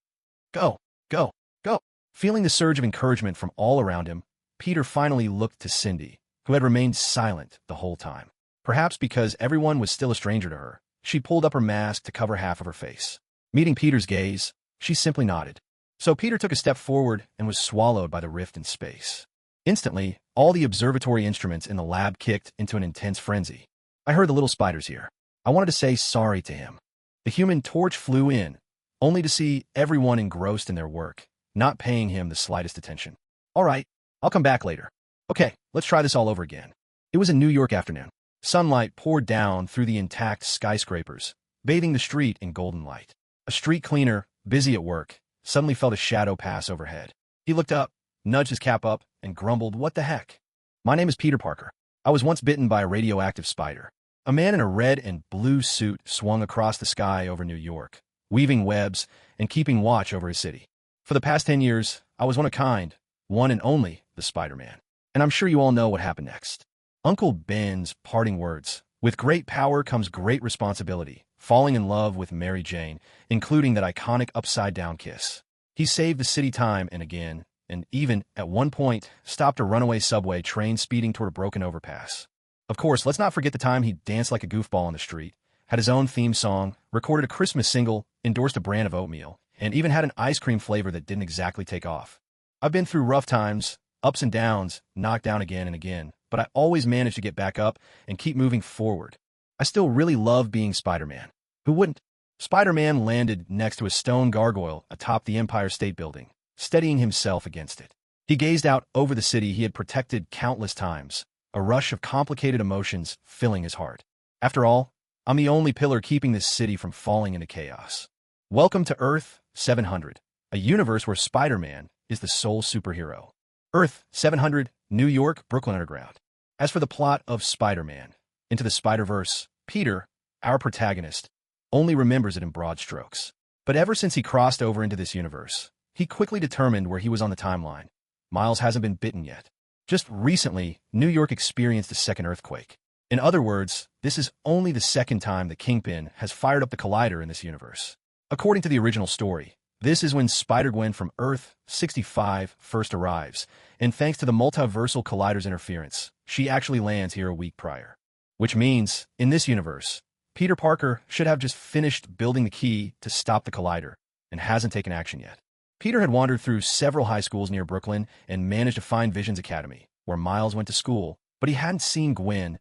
Go, go, go. Feeling the surge of encouragement from all around him, Peter finally looked to Cindy, who had remained silent the whole time. Perhaps because everyone was still a stranger to her, she pulled up her mask to cover half of her face. Meeting Peter's gaze, she simply nodded. So Peter took a step forward and was swallowed by the rift in space. Instantly, all the observatory instruments in the lab kicked into an intense frenzy. I heard the little spiders here. I wanted to say sorry to him. The Human Torch flew in, only to see everyone engrossed in their work, not paying him the slightest attention. All right, I'll come back later. Okay, let's try this all over again. It was a New York afternoon. Sunlight poured down through the intact skyscrapers, bathing the street in golden light. A street cleaner, busy at work, suddenly felt a shadow pass overhead. He looked up, nudged his cap up, and grumbled, "What the heck? My name is Peter Parker. I was once bitten by a radioactive spider." A man in a red and blue suit swung across the sky over New York, weaving webs and keeping watch over his city. "For the past 10 years, I was one of a kind, one and only the Spider-Man. And I'm sure you all know what happened next." Uncle Ben's parting words. "With great power comes great responsibility," falling in love with Mary Jane, including that iconic upside-down kiss. He saved the city time and again, and even, at one point, stopped a runaway subway train speeding toward a broken overpass. Of course, let's not forget the time he danced like a goofball on the street, had his own theme song, recorded a Christmas single, endorsed a brand of oatmeal, and even had an ice cream flavor that didn't exactly take off. "I've been through rough times, ups and downs, knocked down again and again, but I always managed to get back up and keep moving forward. I still really love being Spider-Man. Who wouldn't?" Spider-Man landed next to a stone gargoyle atop the Empire State Building, steadying himself against it. He gazed out over the city he had protected countless times, a rush of complicated emotions filling his heart. "After all, I'm the only pillar keeping this city from falling into chaos. Welcome to Earth 700, a universe where Spider-Man is the sole superhero." Earth 700, New York, Brooklyn Underground. As for the plot of Spider-Man Into the Spider-Verse, Peter, our protagonist, only remembers it in broad strokes. But ever since he crossed over into this universe, he quickly determined where he was on the timeline. Miles hasn't been bitten yet. Just recently, New York experienced a second earthquake. In other words, this is only the second time the Kingpin has fired up the Collider in this universe. According to the original story, this is when Spider-Gwen from Earth 65 first arrives, and thanks to the multiversal Collider's interference, she actually lands here a week prior. Which means, in this universe, Peter Parker should have just finished building the key to stop the Collider, and hasn't taken action yet. Peter had wandered through several high schools near Brooklyn and managed to find Vision's Academy, where Miles went to school, but he hadn't seen Gwen,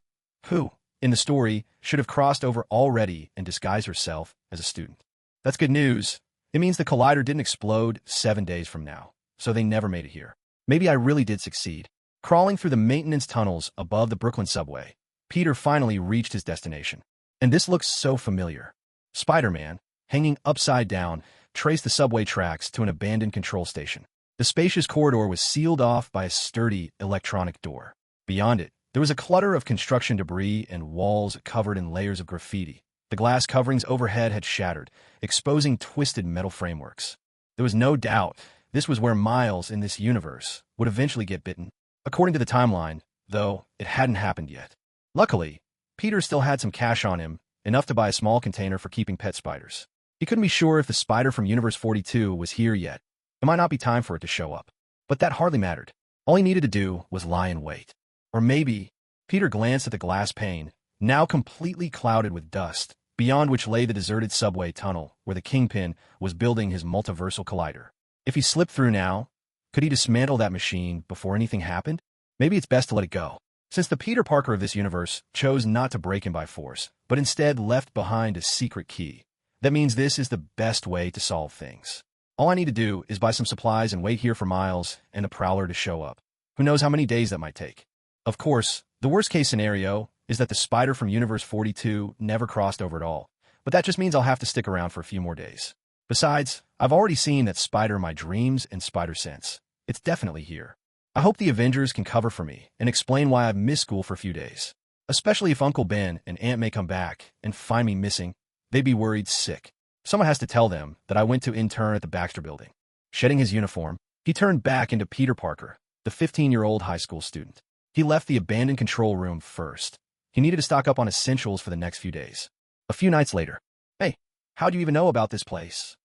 who, in the story, should have crossed over already and disguised herself as a student. That's good news. It means the Collider didn't explode 7 days from now, so they never made it here. Maybe I really did succeed. Crawling through the maintenance tunnels above the Brooklyn subway, Peter finally reached his destination. And this looks so familiar. Spider-Man, hanging upside down, traced the subway tracks to an abandoned control station. The spacious corridor was sealed off by a sturdy electronic door. Beyond it, there was a clutter of construction debris and walls covered in layers of graffiti. The glass coverings overhead had shattered, exposing twisted metal frameworks. There was no doubt this was where Miles in this universe would eventually get bitten. According to the timeline, though, it hadn't happened yet. Luckily, Peter still had some cash on him, enough to buy a small container for keeping pet spiders. He couldn't be sure if the spider from Universe 42 was here yet. It might not be time for it to show up. But that hardly mattered. All he needed to do was lie in wait. Or maybe, Peter glanced at the glass pane, now completely clouded with dust, beyond which lay the deserted subway tunnel where the Kingpin was building his multiversal collider. If he slipped through now, could he dismantle that machine before anything happened? Maybe it's best to let it go. Since the Peter Parker of this universe chose not to break him by force, but instead left behind a secret key, that means this is the best way to solve things. All I need to do is buy some supplies and wait here for Miles and the Prowler to show up. Who knows how many days that might take. Of course, the worst-case scenario is that the spider from Universe 42 never crossed over at all, but that just means I'll have to stick around for a few more days. Besides, I've already seen that spider in my dreams and spider sense. It's definitely here. I hope the Avengers can cover for me and explain why I've missed school for a few days. Especially if Uncle Ben and Aunt May come back and find me missing, they'd be worried sick. Someone has to tell them that I went to intern at the Baxter Building. Shedding his uniform, he turned back into Peter Parker, the 15-year-old high school student. He left the abandoned control room first. He needed to stock up on essentials for the next few days. A few nights later. "Hey, how'd you even know about this place?"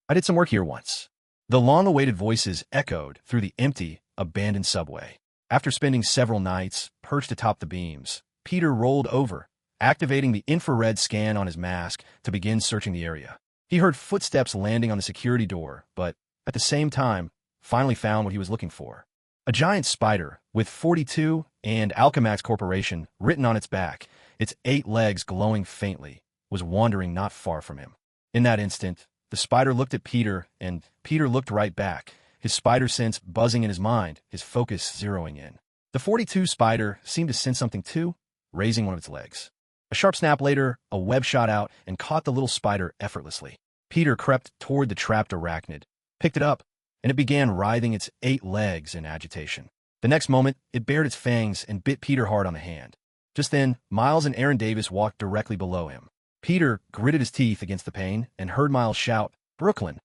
"I did some work here once." The long-awaited voices echoed through the empty, abandoned subway. After spending several nights perched atop the beams, Peter rolled over, activating the infrared scan on his mask to begin searching the area. He heard footsteps landing on the security door, but, at the same time, finally found what he was looking for. A giant spider, with 42 and Alchemax Corporation written on its back, its 8 legs glowing faintly, was wandering not far from him. In that instant, the spider looked at Peter, and Peter looked right back, his spider sense buzzing in his mind, his focus zeroing in. The 42 spider seemed to sense something too, raising one of its legs. A sharp snap later, a web shot out and caught the little spider effortlessly. Peter crept toward the trapped arachnid, picked it up, and it began writhing its 8 legs in agitation. The next moment, it bared its fangs and bit Peter hard on the hand. Just then, Miles and Aaron Davis walked directly below him. Peter gritted his teeth against the pain and heard Miles shout, "Brooklyn!"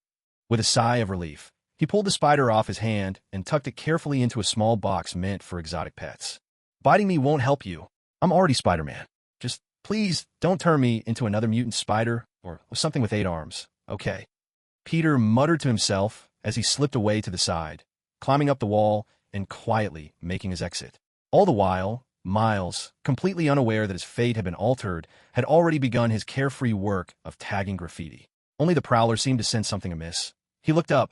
With a sigh of relief, he pulled the spider off his hand and tucked it carefully into a small box meant for exotic pets. "Biting me won't help you. I'm already Spider-Man. Just please don't turn me into another mutant spider or something with 8 arms, okay?" Peter muttered to himself as he slipped away to the side, climbing up the wall and quietly making his exit. All the while, Miles, completely unaware that his fate had been altered, had already begun his carefree work of tagging graffiti. Only the Prowler seemed to sense something amiss. He looked up,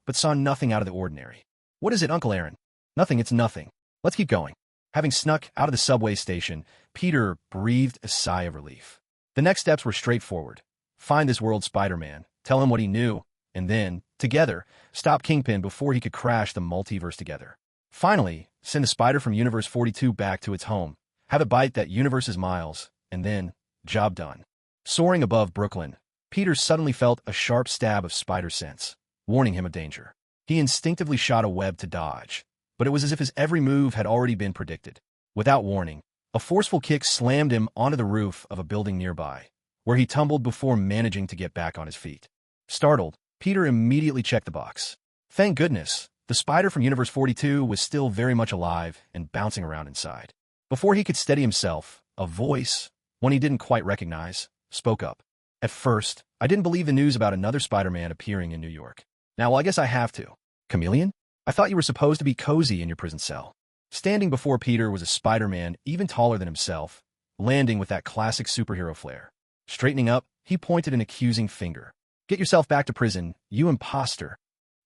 but saw nothing out of the ordinary. "What is it, Uncle Aaron?" "Nothing, it's nothing. Let's keep going." Having snuck out of the subway station, Peter breathed a sigh of relief. The next steps were straightforward. Find this world's Spider-Man, tell him what he knew, and then, together, stop Kingpin before he could crash the multiverse together. Finally, send the spider from Universe 42 back to its home, have it bite that universe's Miles, and then, job done. Soaring above Brooklyn, Peter suddenly felt a sharp stab of spider sense, warning him of danger. He instinctively shot a web to dodge, but it was as if his every move had already been predicted. Without warning, a forceful kick slammed him onto the roof of a building nearby, where he tumbled before managing to get back on his feet. Startled, Peter immediately checked the box. Thank goodness, the spider from Universe 42 was still very much alive and bouncing around inside. Before he could steady himself, a voice, one he didn't quite recognize, spoke up. "At first, I didn't believe the news about another Spider-Man appearing in New York. Now, well, I guess I have to. Chameleon? I thought you were supposed to be cozy in your prison cell." Standing before Peter was a Spider-Man even taller than himself, landing with that classic superhero flair. Straightening up, he pointed an accusing finger. "Get yourself back to prison, you imposter."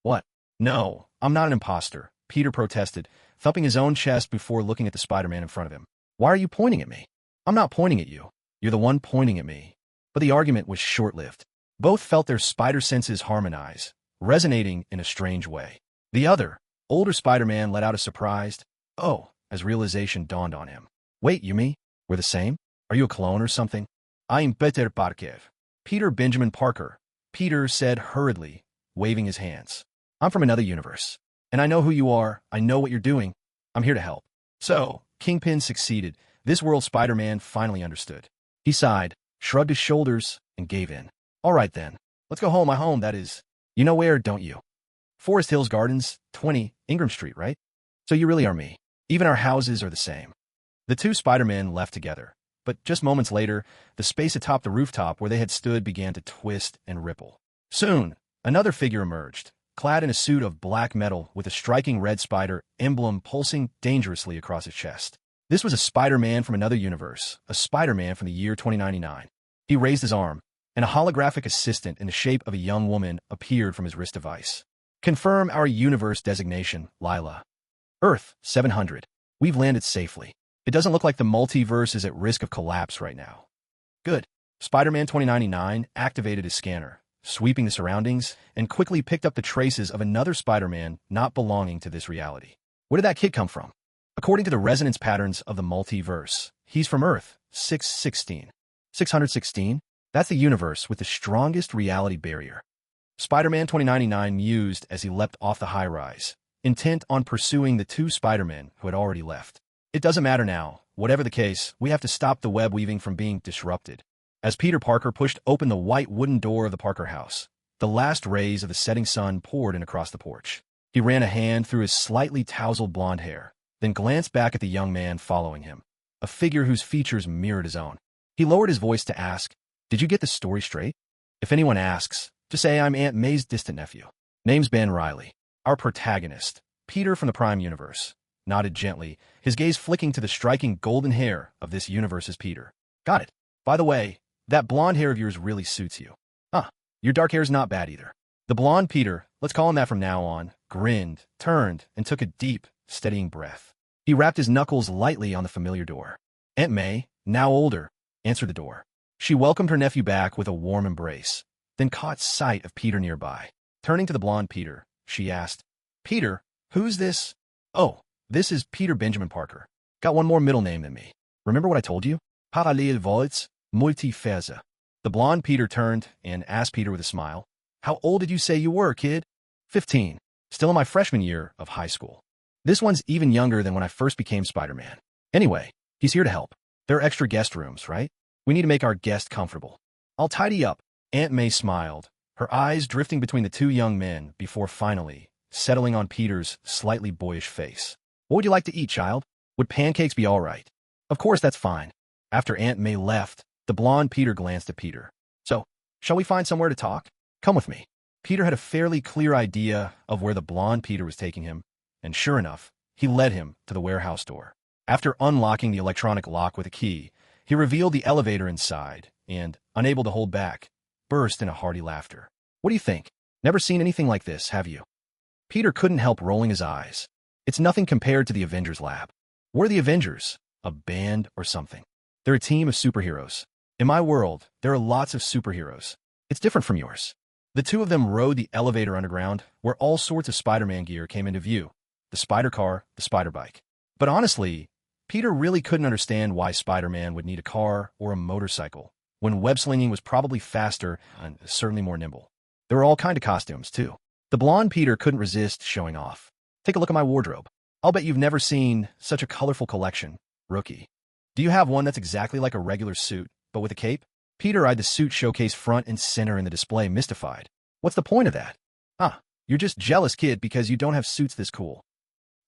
"What? No, I'm not an imposter," Peter protested, thumping his own chest before looking at the Spider-Man in front of him. "Why are you pointing at me?" "I'm not pointing at you. You're the one pointing at me." But the argument was short-lived. Both felt their spider senses harmonize, resonating in a strange way. The other, older Spider-Man let out a surprised, "Oh," as realization dawned on him. "Wait, you mean? We're the same? Are you a clone or something?" "I'm Peter Parker." "Peter Benjamin Parker," Peter said hurriedly, waving his hands. "I'm from another universe. And I know who you are, I know what you're doing. I'm here to help." So, Kingpin succeeded. This world Spider-Man finally understood. He sighed, shrugged his shoulders, and gave in. "All right then. Let's go home, my home, that is. You know where, don't you? Forest Hills Gardens, 20, Ingram Street, right? So you really are me. Even our houses are the same." The two Spider-Men left together, but just moments later, the space atop the rooftop where they had stood began to twist and ripple. Soon, another figure emerged, clad in a suit of black metal with a striking red spider emblem pulsing dangerously across his chest. This was a Spider-Man from another universe, a Spider-Man from the year 2099. He raised his arm, and a holographic assistant in the shape of a young woman appeared from his wrist device. "Confirm our universe designation, Lila. Earth 700. We've landed safely. It doesn't look like the multiverse is at risk of collapse right now." "Good." Spider-Man 2099 activated his scanner, sweeping the surroundings, and quickly picked up the traces of another Spider-Man not belonging to this reality. "Where did that kid come from?" "According to the resonance patterns of the multiverse, he's from Earth 616. 616? That's the universe with the strongest reality barrier." Spider-Man 2099 mused as he leapt off the high-rise, intent on pursuing the two Spider-Men who had already left. "It doesn't matter now. Whatever the case, we have to stop the web weaving from being disrupted." As Peter Parker pushed open the white wooden door of the Parker house, the last rays of the setting sun poured in across the porch. He ran a hand through his slightly tousled blonde hair, then glanced back at the young man following him, a figure whose features mirrored his own. He lowered his voice to ask, "Did you get the story straight? If anyone asks, just say I'm Aunt May's distant nephew. Name's Ben Reilly." Our protagonist, Peter from the Prime Universe, nodded gently, his gaze flicking to the striking golden hair of this universe's Peter. "Got it. By the way, that blonde hair of yours really suits you." "Huh, your dark hair's not bad either." The blonde Peter, let's call him that from now on, grinned, turned, and took a deep, steadying breath. He rapped his knuckles lightly on the familiar door. Aunt May, now older, answered the door. She welcomed her nephew back with a warm embrace, then caught sight of Peter nearby. Turning to the blonde Peter, she asked, "Peter, who's this?" "Oh, this is Peter Benjamin Parker. Got one more middle name than me." Remember what I told you? Parallel voids, multiverse. The blonde Peter turned and asked Peter with a smile, "How old did you say you were, kid?" 15. Still in my freshman year of high school. This one's even younger than when I first became Spider-Man. Anyway, he's here to help. There are extra guest rooms, right? We need to make our guest comfortable. I'll tidy up. Aunt May smiled, her eyes drifting between the two young men before finally settling on Peter's slightly boyish face. What would you like to eat, child? Would pancakes be all right? Of course, that's fine. After Aunt May left, the blonde Peter glanced at Peter. So, shall we find somewhere to talk? Come with me. Peter had a fairly clear idea of where the blonde Peter was taking him, and sure enough, he led him to the warehouse door. After unlocking the electronic lock with a key, he revealed the elevator inside and, unable to hold back, burst into hearty laughter. What do you think? Never seen anything like this, have you? Peter couldn't help rolling his eyes. It's nothing compared to the Avengers Lab. We're the Avengers, a band or something. They're a team of superheroes. In my world, there are lots of superheroes. It's different from yours. The two of them rode the elevator underground, where all sorts of Spider-Man gear came into view. The spider car, the spider bike. But honestly, Peter really couldn't understand why Spider-Man would need a car or a motorcycle, when web-slinging was probably faster and certainly more nimble. There were all kinds of costumes, too. The blonde Peter couldn't resist showing off. Take a look at my wardrobe. I'll bet you've never seen such a colorful collection, rookie. Do you have one that's exactly like a regular suit, but with a cape? Peter eyed the suit showcase front and center in the display, mystified. What's the point of that? You're just jealous, kid, because you don't have suits this cool.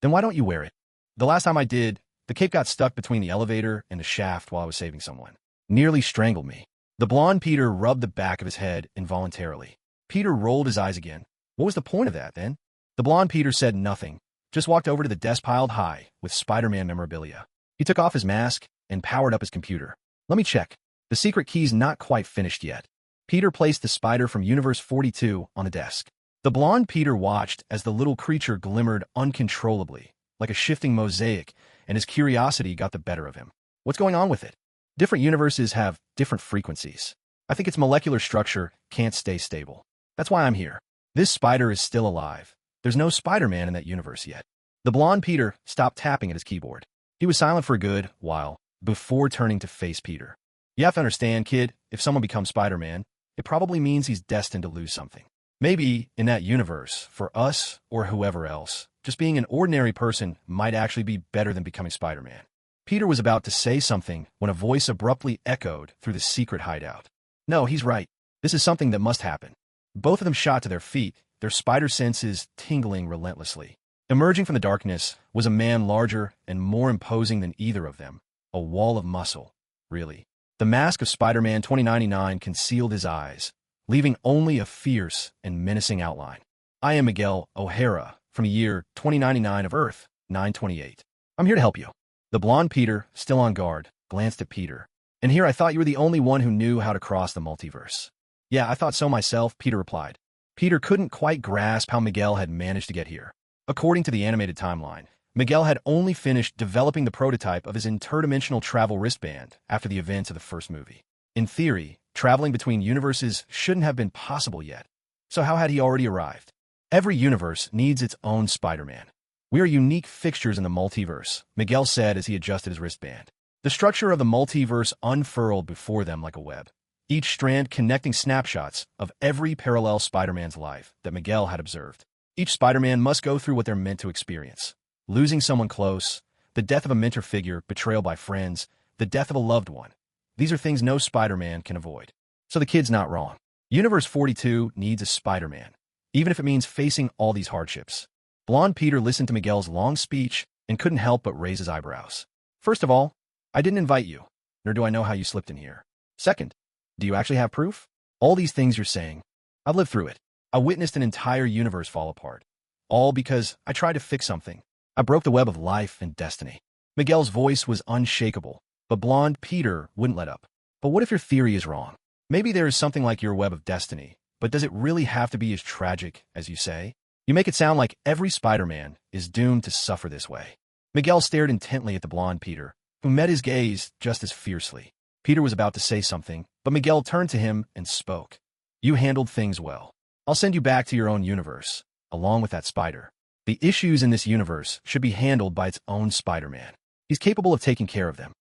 Then why don't you wear it? The last time I did, the cape got stuck between the elevator and the shaft while I was saving someone. Nearly strangled me. The blonde Peter rubbed the back of his head involuntarily. Peter rolled his eyes again. What was the point of that, then? The blonde Peter said nothing, just walked over to the desk piled high with Spider-Man memorabilia. He took off his mask and powered up his computer. Let me check. The secret key's not quite finished yet. Peter placed the spider from Universe 42 on the desk. The blonde Peter watched as the little creature glimmered uncontrollably, like a shifting mosaic, and his curiosity got the better of him. What's going on with it? Different universes have different frequencies. I think its molecular structure can't stay stable. That's why I'm here. This spider is still alive. There's no Spider-Man in that universe yet. The blonde Peter stopped tapping at his keyboard. He was silent for a good while before turning to face Peter. You have to understand, kid, if someone becomes Spider-Man, it probably means he's destined to lose something. Maybe, in that universe, for us or whoever else, just being an ordinary person might actually be better than becoming Spider-Man. Peter was about to say something when a voice abruptly echoed through the secret hideout. No, he's right. This is something that must happen. Both of them shot to their feet, their spider senses tingling relentlessly. Emerging from the darkness was a man larger and more imposing than either of them. A wall of muscle, really. The mask of Spider-Man 2099 concealed his eyes, leaving only a fierce and menacing outline. I am Miguel O'Hara, from the year 2099 of Earth, 928. I'm here to help you. The blonde Peter, still on guard, glanced at Peter. And here I thought you were the only one who knew how to cross the multiverse. Yeah, I thought so myself, Peter replied. Peter couldn't quite grasp how Miguel had managed to get here. According to the animated timeline, Miguel had only finished developing the prototype of his interdimensional travel wristband after the events of the first movie. In theory, traveling between universes shouldn't have been possible yet. So how had he already arrived? Every universe needs its own Spider-Man. We are unique fixtures in the multiverse, Miguel said as he adjusted his wristband. The structure of the multiverse unfurled before them like a web, each strand connecting snapshots of every parallel Spider-Man's life that Miguel had observed. Each Spider-Man must go through what they're meant to experience. Losing someone close, the death of a mentor figure, betrayal by friends, the death of a loved one. These are things no Spider-Man can avoid. So the kid's not wrong. Universe 42 needs a Spider-Man, even if it means facing all these hardships. Blonde Peter listened to Miguel's long speech and couldn't help but raise his eyebrows. First of all, I didn't invite you, nor do I know how you slipped in here. Second, do you actually have proof? All these things you're saying, I've lived through it. I witnessed an entire universe fall apart. All because I tried to fix something. I broke the web of life and destiny. Miguel's voice was unshakable, but blonde Peter wouldn't let up. But what if your theory is wrong? Maybe there is something like your web of destiny, but does it really have to be as tragic as you say? You make it sound like every Spider-Man is doomed to suffer this way. Miguel stared intently at the blonde Peter, who met his gaze just as fiercely. Peter was about to say something, but Miguel turned to him and spoke. You handled things well. I'll send you back to your own universe, along with that spider. The issues in this universe should be handled by its own Spider-Man. He's capable of taking care of them.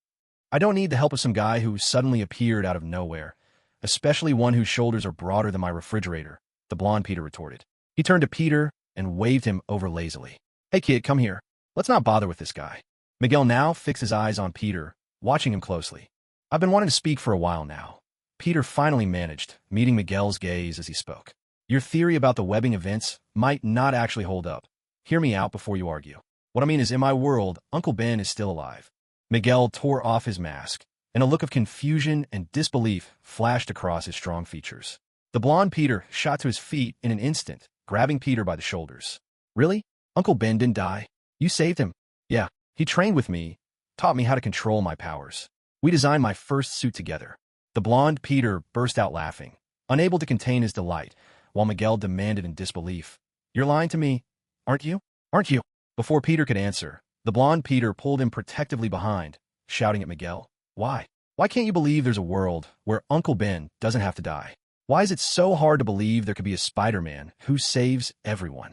I don't need the help of some guy who suddenly appeared out of nowhere, especially one whose shoulders are broader than my refrigerator, the blonde Peter retorted. He turned to Peter and waved him over lazily. Hey kid, come here. Let's not bother with this guy. Miguel now fixed his eyes on Peter, watching him closely. I've been wanting to speak for a while now. Peter finally managed, meeting Miguel's gaze as he spoke. Your theory about the webbing events might not actually hold up. Hear me out before you argue. What I mean is, in my world, Uncle Ben is still alive. Miguel tore off his mask, and a look of confusion and disbelief flashed across his strong features. The blonde Peter shot to his feet in an instant, grabbing Peter by the shoulders. Really? Uncle Ben didn't die? You saved him? Yeah, he trained with me, taught me how to control my powers. We designed my first suit together. The blonde Peter burst out laughing, unable to contain his delight, while Miguel demanded in disbelief. You're lying to me, aren't you? Aren't you? Before Peter could answer, the blonde Peter pulled him protectively behind, shouting at Miguel. Why? Why can't you believe there's a world where Uncle Ben doesn't have to die? Why is it so hard to believe there could be a Spider-Man who saves everyone?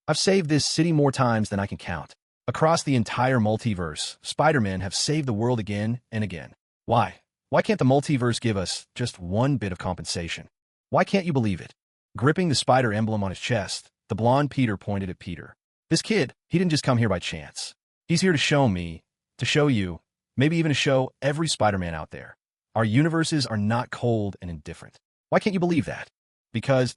I've saved this city more times than I can count. Across the entire multiverse, Spider-Men have saved the world again and again. Why? Why can't the multiverse give us just one bit of compensation? Why can't you believe it? Gripping the spider emblem on his chest, the blonde Peter pointed at Peter. This kid, he didn't just come here by chance. He's here to show me, to show you, maybe even to show every Spider-Man out there. Our universes are not cold and indifferent. Why can't you believe that? Because...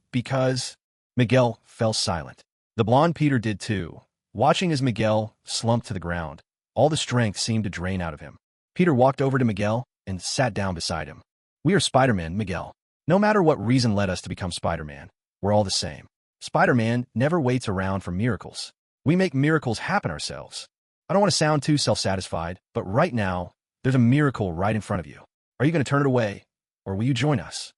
Miguel fell silent. The blonde Peter did too, watching as Miguel slumped to the ground. All the strength seemed to drain out of him. Peter walked over to Miguel and sat down beside him. We are Spider-Man, Miguel. No matter what reason led us to become Spider-Man, we're all the same. Spider-Man never waits around for miracles. We make miracles happen ourselves. I don't want to sound too self-satisfied, but right now, there's a miracle right in front of you. Are you going to turn it away, or will you join us?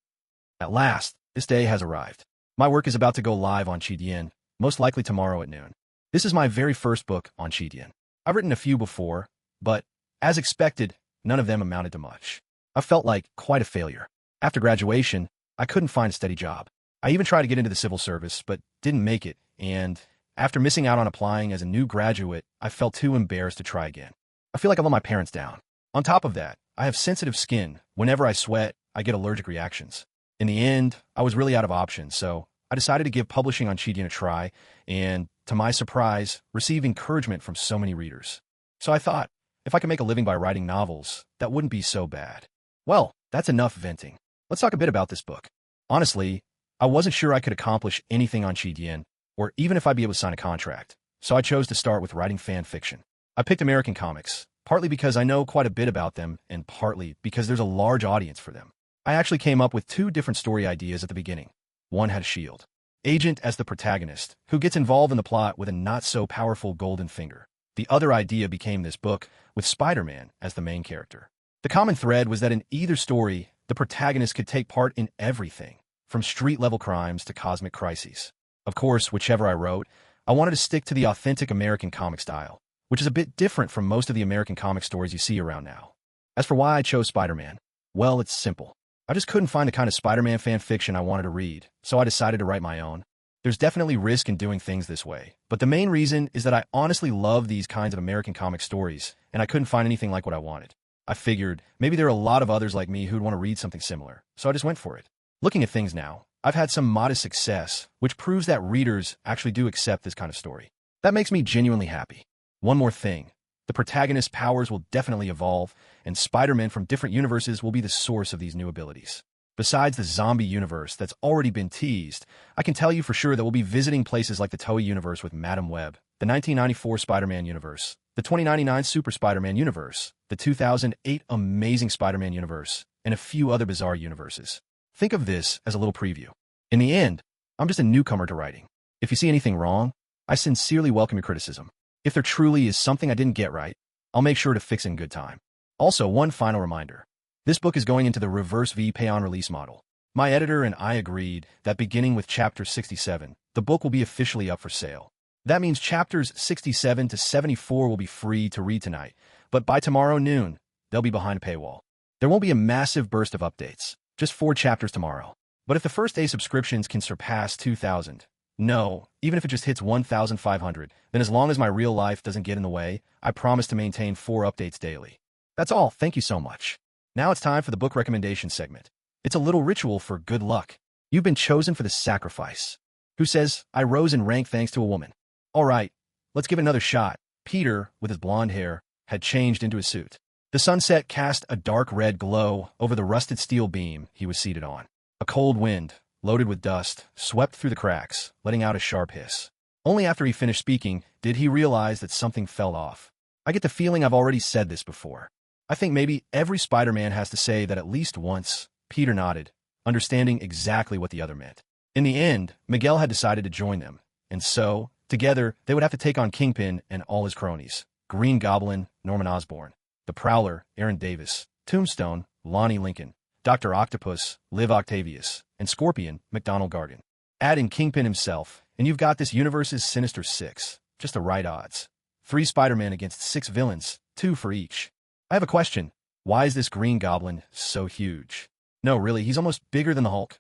At last, this day has arrived. My work is about to go live on Qidian, most likely tomorrow at noon. This is my very first book on Qidian. I've written a few before, but, as expected, none of them amounted to much. I felt like quite a failure. After graduation, I couldn't find a steady job. I even tried to get into the civil service, but didn't make it, and after missing out on applying as a new graduate, I felt too embarrassed to try again. I feel like I let my parents down. On top of that, I have sensitive skin. Whenever I sweat, I get allergic reactions. In the end, I was really out of options, so I decided to give publishing on Qidian a try, and, to my surprise, received encouragement from so many readers. So I thought, if I could make a living by writing novels, that wouldn't be so bad. Well, that's enough venting. Let's talk a bit about this book. Honestly, I wasn't sure I could accomplish anything on Qidian, or even if I'd be able to sign a contract, so I chose to start with writing fan fiction. I picked American comics, partly because I know quite a bit about them, and partly because there's a large audience for them. I actually came up with two different story ideas at the beginning. One had a shield agent as the protagonist, who gets involved in the plot with a not-so-powerful golden finger. The other idea became this book, with Spider-Man as the main character. The common thread was that in either story, the protagonist could take part in everything, from street-level crimes to cosmic crises. Of course, whichever I wrote, I wanted to stick to the authentic American comic style, which is a bit different from most of the American comic stories you see around now. As for why I chose Spider-Man, well, it's simple. I just couldn't find the kind of Spider-Man fan fiction I wanted to read, so I decided to write my own. There's definitely risk in doing things this way, but the main reason is that I honestly love these kinds of American comic stories, and I couldn't find anything like what I wanted. I figured maybe there are a lot of others like me who'd want to read something similar, so I just went for it. Looking at things now, I've had some modest success, which proves that readers actually do accept this kind of story. That makes me genuinely happy. One more thing. The protagonist's powers will definitely evolve, and Spider-Man from different universes will be the source of these new abilities. Besides the zombie universe that's already been teased, I can tell you for sure that we'll be visiting places like the Toei universe with Madam Web, the 1994 Spider-Man universe, the 2099 Super Spider-Man universe, the 2008 Amazing Spider-Man universe, and a few other bizarre universes. Think of this as a little preview. In the end, I'm just a newcomer to writing. If you see anything wrong, I sincerely welcome your criticism. If there truly is something I didn't get right, I'll make sure to fix it in good time. Also, one final reminder. This book is going into the reverse V pay-on-release model. My editor and I agreed that beginning with Chapter 67, the book will be officially up for sale. That means Chapters 67 to 74 will be free to read tonight, but by tomorrow noon, they'll be behind a paywall. There won't be a massive burst of updates, just 4 chapters tomorrow. But if the first day subscriptions can surpass 2,000, no, even if it just hits 1,500, then as long as my real life doesn't get in the way, I promise to maintain 4 updates daily. That's all, thank you so much. Now it's time for the book recommendation segment. It's a little ritual for good luck. You've been chosen for the sacrifice. Who says, I rose in rank thanks to a woman? All right, let's give it another shot. Peter, with his blonde hair, had changed into a suit. The sunset cast a dark red glow over the rusted steel beam he was seated on. A cold wind, loaded with dust, swept through the cracks, letting out a sharp hiss. Only after he finished speaking did he realize that something fell off. I get the feeling I've already said this before. I think maybe every Spider-Man has to say that at least once. Peter nodded, understanding exactly what the other meant. In the end, Miguel had decided to join them, and so, together, they would have to take on Kingpin and all his cronies. Green Goblin, Norman Osborn. The Prowler, Aaron Davis. Tombstone, Lonnie Lincoln. Dr. Octopus, Liv Octavius. And Scorpion, McDonald Gargan. Add in Kingpin himself, and you've got this universe's Sinister Six. Just the right odds. 3 Spider-Men against 6 villains, 2 for each. I have a question. Why is this Green Goblin so huge? No, really, he's almost bigger than the Hulk.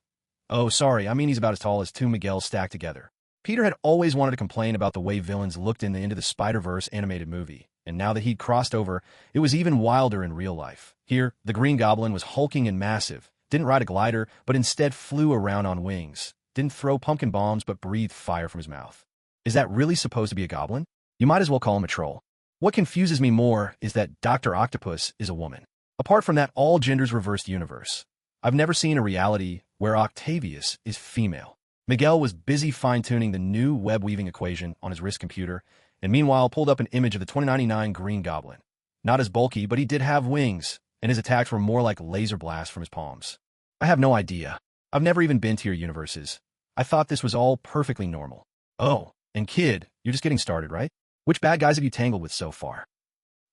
Oh, sorry, I mean he's about as tall as 2 Miguels stacked together. Peter had always wanted to complain about the way villains looked in the Into the Spider-Verse animated movie, and now that he'd crossed over, it was even wilder in real life. Here, the Green Goblin was hulking and massive, didn't ride a glider, but instead flew around on wings, didn't throw pumpkin bombs, but breathed fire from his mouth. Is that really supposed to be a goblin? You might as well call him a troll. What confuses me more is that Dr. Octopus is a woman. Apart from that all-genders-reversed universe, I've never seen a reality where Octavius is female. Miguel was busy fine-tuning the new web-weaving equation on his wrist computer, and meanwhile pulled up an image of the 2099 Green Goblin. Not as bulky, but he did have wings, and his attacks were more like laser blasts from his palms. I have no idea. I've never even been to your universes. I thought this was all perfectly normal. Oh, and kid, you're just getting started, right? Which bad guys have you tangled with so far?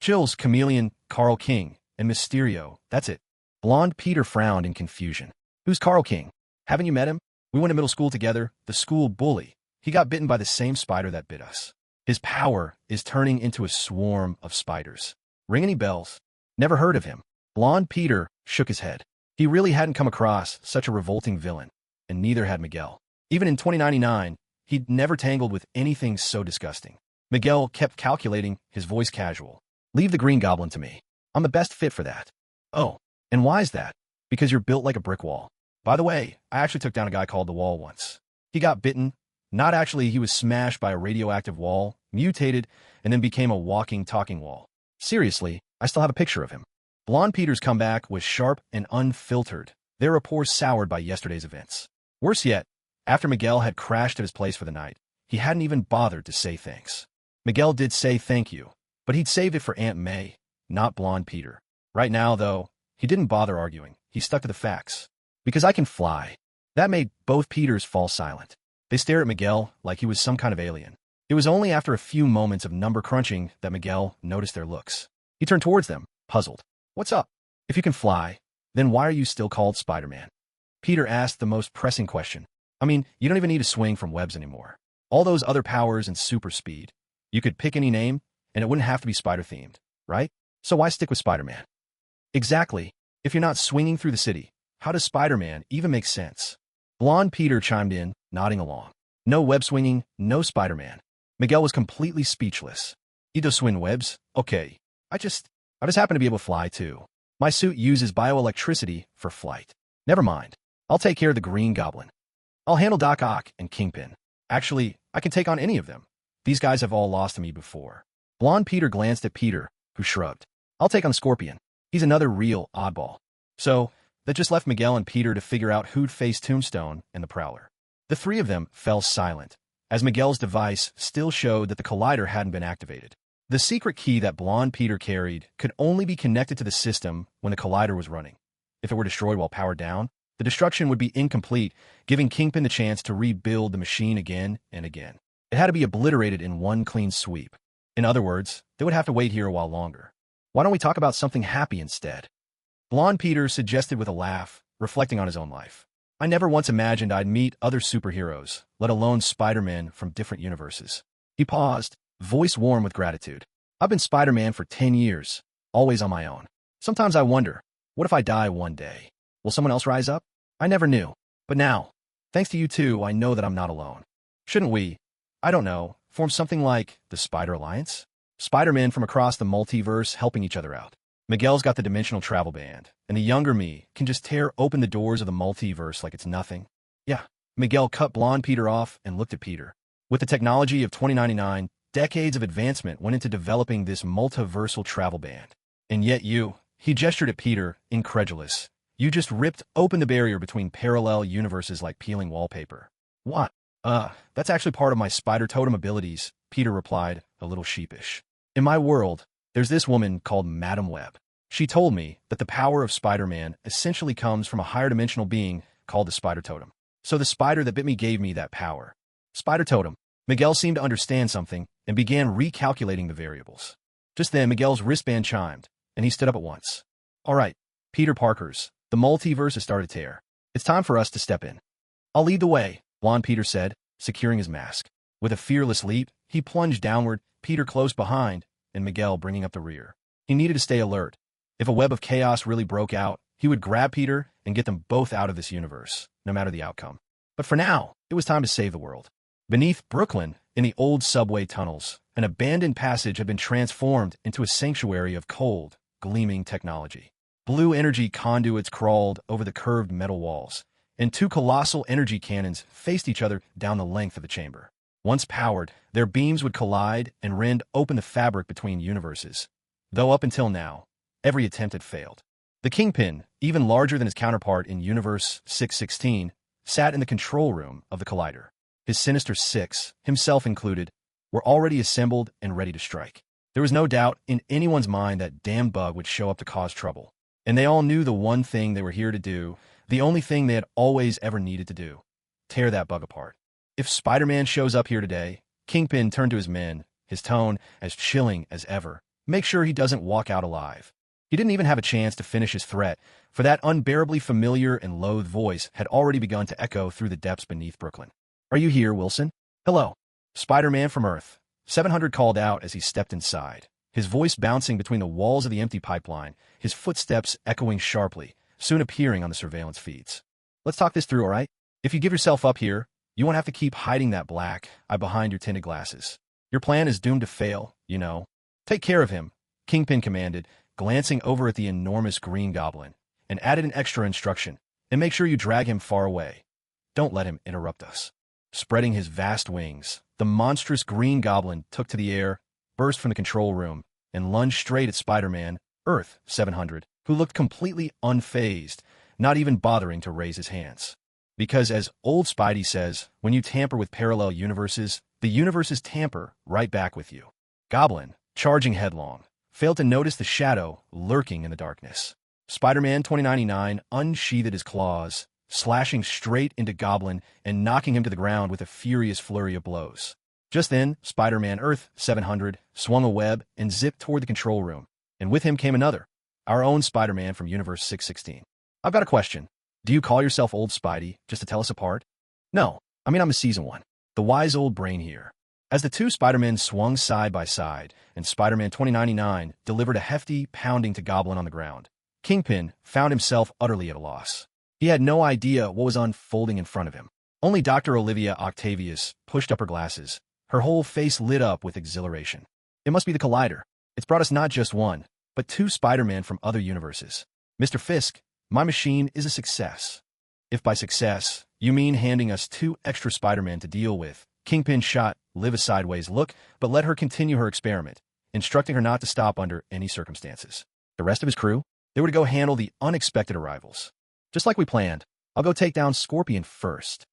Chills, Chameleon, Carl King, and Mysterio, that's it. Blonde Peter frowned in confusion. Who's Carl King? Haven't you met him? We went to middle school together, the school bully. He got bitten by the same spider that bit us. His power is turning into a swarm of spiders. Ring any bells? Never heard of him. Blonde Peter shook his head. He really hadn't come across such a revolting villain, and neither had Miguel. Even in 2099, he'd never tangled with anything so disgusting. Miguel kept calculating, his voice casual. Leave the Green Goblin to me. I'm the best fit for that. Oh, and why is that? Because you're built like a brick wall. By the way, I actually took down a guy called the Wall once. He got bitten. Not actually, he was smashed by a radioactive wall, mutated, and then became a walking, talking wall. Seriously, I still have a picture of him. Blonde Peter's comeback was sharp and unfiltered, their rapport soured by yesterday's events. Worse yet, after Miguel had crashed at his place for the night, he hadn't even bothered to say thanks. Miguel did say thank you, but he'd saved it for Aunt May, not Blonde Peter. Right now, though, he didn't bother arguing. He stuck to the facts. Because I can fly. That made both Peters fall silent. They stared at Miguel like he was some kind of alien. It was only after a few moments of number crunching that Miguel noticed their looks. He turned towards them, puzzled. What's up? If you can fly, then why are you still called Spider-Man? Peter asked the most pressing question. I mean, you don't even need to swing from webs anymore. All those other powers and super speed. You could pick any name, and it wouldn't have to be spider-themed, right? So why stick with Spider-Man? Exactly. If you're not swinging through the city, how does Spider-Man even make sense? Blonde Peter chimed in, nodding along. No web swinging, no Spider-Man. Miguel was completely speechless. You do swing webs? Okay. I just happen to be able to fly too. My suit uses bioelectricity for flight. Never mind. I'll take care of the Green Goblin. I'll handle Doc Ock and Kingpin. Actually, I can take on any of them. These guys have all lost to me before. Blonde Peter glanced at Peter, who shrugged. I'll take on Scorpion. He's another real oddball. So, that just left Miguel and Peter to figure out who'd face Tombstone and the Prowler. The three of them fell silent, as Miguel's device still showed that the collider hadn't been activated. The secret key that Blonde Peter carried could only be connected to the system when the collider was running. If it were destroyed while powered down, the destruction would be incomplete, giving Kingpin the chance to rebuild the machine again and again. It had to be obliterated in one clean sweep. In other words, they would have to wait here a while longer. Why don't we talk about something happy instead? Blonde Peter suggested with a laugh, reflecting on his own life. I never once imagined I'd meet other superheroes, let alone Spider-Man from different universes. He paused, voice warm with gratitude. I've been Spider-Man for 10 years, always on my own. Sometimes I wonder, what if I die one day? Will someone else rise up? I never knew. But now, thanks to you two, I know that I'm not alone. Shouldn't we, I don't know, form something like the Spider Alliance? Spider-Men from across the multiverse helping each other out. Miguel's got the dimensional travel band, and the younger me can just tear open the doors of the multiverse like it's nothing. Yeah, Miguel cut blonde Peter off and looked at Peter. With the technology of 2099, decades of advancement went into developing this multiversal travel band. And yet he gestured at Peter, incredulous. You just ripped open the barrier between parallel universes like peeling wallpaper. What? That's actually part of my spider totem abilities, Peter replied, a little sheepish. In my world, there's this woman called Madam Web. She told me that the power of Spider-Man essentially comes from a higher dimensional being called the spider totem. So the spider that bit me gave me that power. Spider totem. Miguel seemed to understand something and began recalculating the variables. Just then, Miguel's wristband chimed, and he stood up at once. All right, Peter Parkers, the multiverse has started to tear. It's time for us to step in. I'll lead the way, blonde Peter said, securing his mask. With a fearless leap, he plunged downward, Peter close behind, and Miguel bringing up the rear. He needed to stay alert. If a web of chaos really broke out, he would grab Peter and get them both out of this universe, no matter the outcome. But for now, it was time to save the world. Beneath Brooklyn, in the old subway tunnels, an abandoned passage had been transformed into a sanctuary of cold, gleaming technology. Blue energy conduits crawled over the curved metal walls, and two colossal energy cannons faced each other down the length of the chamber. Once powered, their beams would collide and rend open the fabric between universes, though up until now, every attempt had failed. The Kingpin, even larger than his counterpart in Universe 616, sat in the control room of the Collider. His Sinister Six, himself included, were already assembled and ready to strike. There was no doubt in anyone's mind that damn bug would show up to cause trouble. And they all knew the one thing they were here to do, the only thing they had always ever needed to do: tear that bug apart. If Spider-Man shows up here today, Kingpin turned to his men, his tone as chilling as ever. Make sure he doesn't walk out alive. He didn't even have a chance to finish his threat, for that unbearably familiar and loathed voice had already begun to echo through the depths beneath Brooklyn. Are you here, Wilson? Hello. Spider-Man from Earth. 700 called out as he stepped inside, his voice bouncing between the walls of the empty pipeline, his footsteps echoing sharply, soon appearing on the surveillance feeds. Let's talk this through, all right? If you give yourself up here, you won't have to keep hiding that black eye behind your tinted glasses. Your plan is doomed to fail, you know. Take care of him, Kingpin commanded, glancing over at the enormous Green Goblin, and added an extra instruction, and make sure you drag him far away. Don't let him interrupt us. Spreading his vast wings, the monstrous Green Goblin took to the air, burst from the control room, and lunged straight at Spider-Man, Earth 700, who looked completely unfazed, not even bothering to raise his hands. Because as old Spidey says, when you tamper with parallel universes, the universes tamper right back with you. Goblin, charging headlong, failed to notice the shadow lurking in the darkness. Spider-Man 2099 unsheathed his claws, slashing straight into Goblin and knocking him to the ground with a furious flurry of blows. Just then, Spider-Man Earth 700 swung a web and zipped toward the control room, and with him came another, our own Spider-Man from Universe 616. I've got a question. Do you call yourself Old Spidey just to tell us apart? No, I'm a Season 1. The wise old brain here. As the two Spider-Men swung side by side, and Spider-Man 2099 delivered a hefty pounding to Goblin on the ground, Kingpin found himself utterly at a loss. He had no idea what was unfolding in front of him. Only Dr. Olivia Octavius pushed up her glasses, her whole face lit up with exhilaration. It must be the Collider. It's brought us not just one, but two Spider-Man from other universes. Mr. Fisk, my machine is a success. If by success, you mean handing us two extra Spider-Man to deal with, Kingpin shot Liv a sideways look, but let her continue her experiment, instructing her not to stop under any circumstances. The rest of his crew? They were to go handle the unexpected arrivals. Just like we planned, I'll go take down Scorpion first.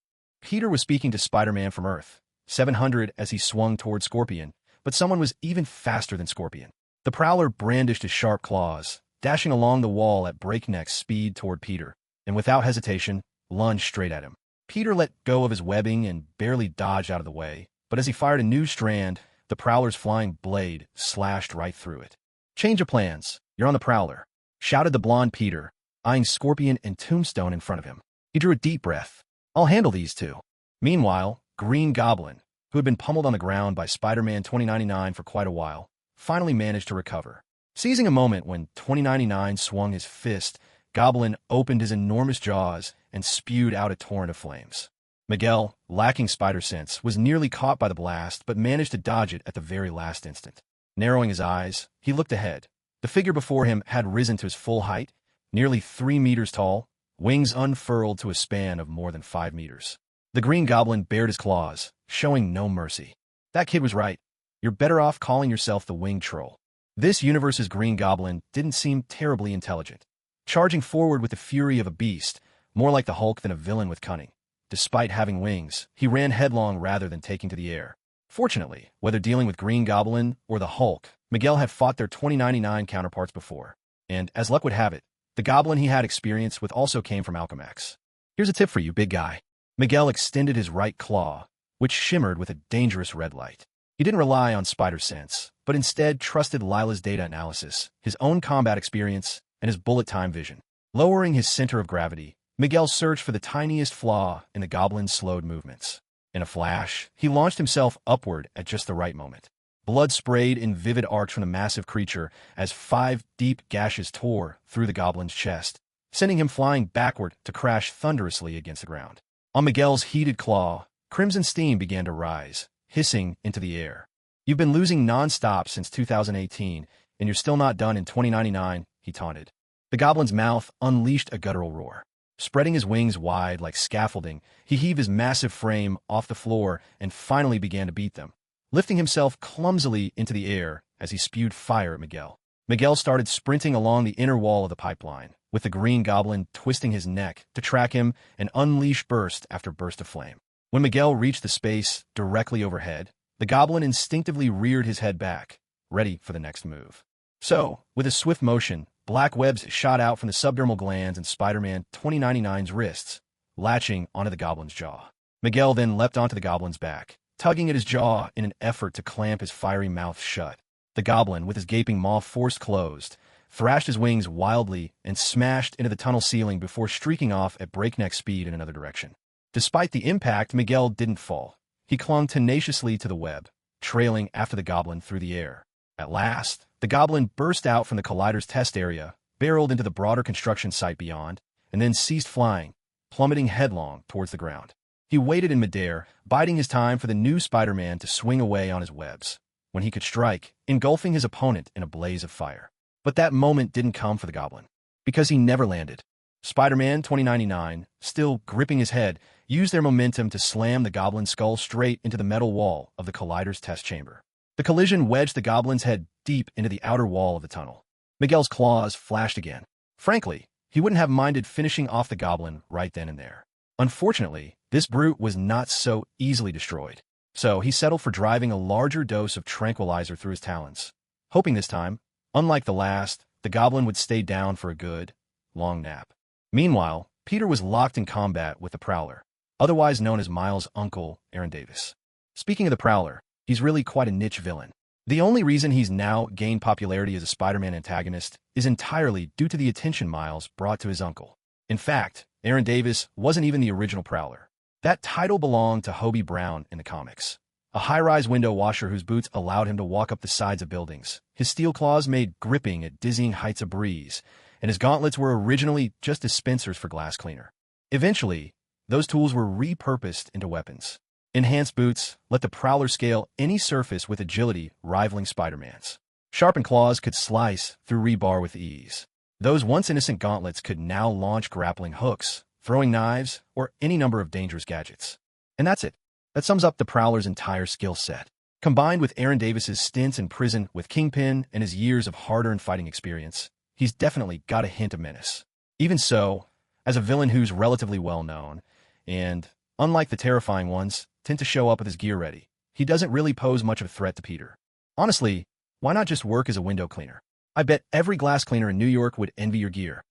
Peter was speaking to Spider-Man from Earth 700 as he swung toward Scorpion, but someone was even faster than Scorpion. The Prowler brandished his sharp claws, dashing along the wall at breakneck speed toward Peter, and without hesitation, lunged straight at him. Peter let go of his webbing and barely dodged out of the way, but as he fired a new strand, the Prowler's flying blade slashed right through it. Change of plans. You're on the Prowler, shouted the blonde Peter, eyeing Scorpion and Tombstone in front of him. He drew a deep breath. I'll handle these two. Meanwhile, Green Goblin, who had been pummeled on the ground by Spider-Man 2099 for quite a while, finally managed to recover. Seizing a moment when 2099 swung his fist, Goblin opened his enormous jaws and spewed out a torrent of flames. Miguel, lacking spider sense, was nearly caught by the blast but managed to dodge it at the very last instant. Narrowing his eyes, he looked ahead, The figure before him had risen to his full height, nearly 3 meters tall, wings unfurled to a span of more than 5 meters. The Green Goblin bared his claws, showing no mercy. That kid was right. You're better off calling yourself the Winged Troll. This universe's Green Goblin didn't seem terribly intelligent, charging forward with the fury of a beast, more like the Hulk than a villain with cunning. Despite having wings, he ran headlong rather than taking to the air. Fortunately, whether dealing with Green Goblin or the Hulk, Miguel had fought their 2099 counterparts before. And, as luck would have it, the goblin he had experience with also came from Alchemax. Here's a tip for you, big guy. Miguel extended his right claw, which shimmered with a dangerous red light. He didn't rely on spider sense, but instead trusted Lila's data analysis, his own combat experience, and his bullet time vision. Lowering his center of gravity, Miguel searched for the tiniest flaw in the goblin's slowed movements. In a flash, he launched himself upward at just the right moment. Blood sprayed in vivid arcs from the massive creature as 5 deep gashes tore through the goblin's chest, sending him flying backward to crash thunderously against the ground. On Miguel's heated claw, crimson steam began to rise, hissing into the air. You've been losing non-stop since 2018, and you're still not done in 2099, he taunted. The goblin's mouth unleashed a guttural roar. Spreading his wings wide like scaffolding, he heaved his massive frame off the floor and finally began to beat them, lifting himself clumsily into the air as he spewed fire at Miguel. Miguel started sprinting along the inner wall of the pipeline, with the Green Goblin twisting his neck to track him and unleash burst after burst of flame. When Miguel reached the space directly overhead, the goblin instinctively reared his head back, ready for the next move. So, with a swift motion, black webs shot out from the subdermal glands in Spider-Man 2099's wrists, latching onto the goblin's jaw. Miguel then leapt onto the goblin's back, tugging at his jaw in an effort to clamp his fiery mouth shut. The goblin, with his gaping maw forced closed, thrashed his wings wildly and smashed into the tunnel ceiling before streaking off at breakneck speed in another direction. Despite the impact, Miguel didn't fall. He clung tenaciously to the web, trailing after the goblin through the air. At last, the goblin burst out from the collider's test area, barreled into the broader construction site beyond, and then ceased flying, plummeting headlong towards the ground. He waited in midair, biding his time for the new Spider-Man to swing away on his webs, when he could strike, engulfing his opponent in a blaze of fire. But that moment didn't come for the goblin, because he never landed. Spider-Man 2099, still gripping his head, used their momentum to slam the goblin's skull straight into the metal wall of the collider's test chamber. The collision wedged the goblin's head deep into the outer wall of the tunnel. Miguel's claws flashed again. Frankly, he wouldn't have minded finishing off the goblin right then and there. Unfortunately, this brute was not so easily destroyed, so he settled for driving a larger dose of tranquilizer through his talons, hoping this time, unlike the last, the goblin would stay down for a good, long nap. Meanwhile, Peter was locked in combat with the Prowler, otherwise known as Miles' uncle, Aaron Davis. Speaking of the Prowler, he's really quite a niche villain. The only reason he's now gained popularity as a Spider-Man antagonist is entirely due to the attention Miles brought to his uncle. In fact, Aaron Davis wasn't even the original Prowler. That title belonged to Hobie Brown in the comics, a high-rise window washer whose boots allowed him to walk up the sides of buildings. His steel claws made gripping at dizzying heights a breeze, and his gauntlets were originally just dispensers for glass cleaner. Eventually, those tools were repurposed into weapons. Enhanced boots let the Prowler scale any surface with agility rivaling Spider-Man's. Sharpened claws could slice through rebar with ease. Those once innocent gauntlets could now launch grappling hooks, throwing knives, or any number of dangerous gadgets. And that's it. That sums up the Prowler's entire skill set. Combined with Aaron Davis's stints in prison with Kingpin and his years of hard-earned fighting experience, he's definitely got a hint of menace. Even so, as a villain who's relatively well-known, and, unlike the terrifying ones, tend to show up with his gear ready, he doesn't really pose much of a threat to Peter. Honestly, why not just work as a window cleaner? I bet every glass cleaner in New York would envy your gear.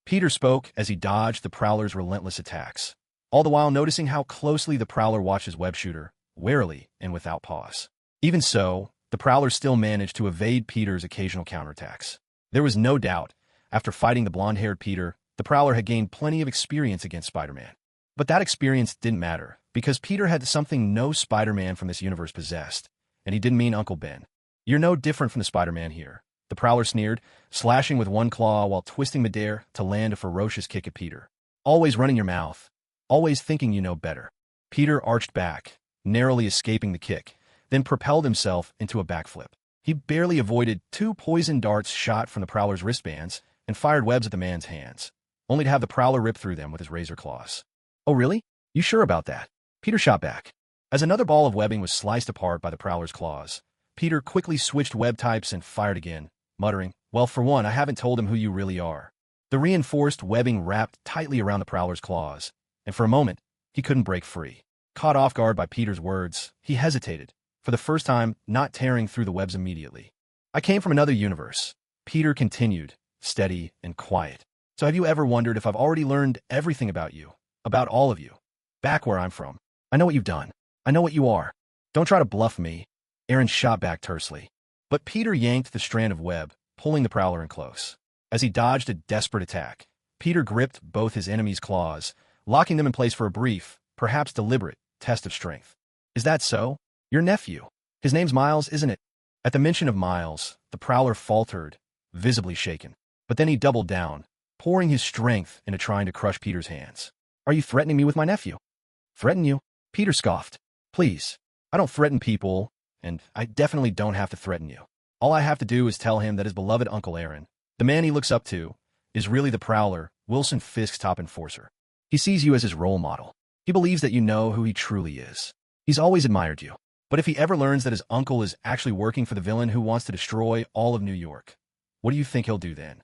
Peter spoke as he dodged the Prowler's relentless attacks, all the while noticing how closely the Prowler watched his web shooter, warily and without pause. Even so, the Prowler still managed to evade Peter's occasional counterattacks. There was no doubt, after fighting the blonde-haired Peter, the Prowler had gained plenty of experience against Spider-Man. But that experience didn't matter, because Peter had something no Spider-Man from this universe possessed, and he didn't mean Uncle Ben. You're no different from the Spider-Man here, the Prowler sneered, slashing with one claw while twisting midair to land a ferocious kick at Peter. Always running your mouth, always thinking you know better. Peter arched back, narrowly escaping the kick, then propelled himself into a backflip. He barely avoided 2 poison darts shot from the Prowler's wristbands and fired webs at the man's hands, only to have the Prowler rip through them with his razor claws. "Oh really? You sure about that?" Peter shot back. As another ball of webbing was sliced apart by the Prowler's claws, Peter quickly switched web types and fired again, muttering, "Well, for one, I haven't told him who you really are." The reinforced webbing wrapped tightly around the Prowler's claws, and for a moment, he couldn't break free. Caught off guard by Peter's words, he hesitated, for the first time not tearing through the webs immediately. "I came from another universe," Peter continued, steady and quiet. "So have you ever wondered if I've already learned everything about you, about all of you? Back where I'm from. I know what you've done. I know what you are. Don't try to bluff me." Aaron shot back tersely. But Peter yanked the strand of web, pulling the Prowler in close. As he dodged a desperate attack, Peter gripped both his enemy's claws, locking them in place for a brief, perhaps deliberate, test of strength. "Is that so? Your nephew? His name's Miles, isn't it?" At the mention of Miles, the Prowler faltered, visibly shaken. But then he doubled down, pouring his strength into trying to crush Peter's hands. "Are you threatening me with my nephew?" "Threaten you?" Peter scoffed. "Please, I don't threaten people, and I definitely don't have to threaten you. All I have to do is tell him that his beloved Uncle Aaron, the man he looks up to, is really the Prowler, Wilson Fisk's top enforcer. He sees you as his role model. He believes that you know who he truly is. He's always admired you. But if he ever learns that his uncle is actually working for the villain who wants to destroy all of New York, what do you think he'll do then?"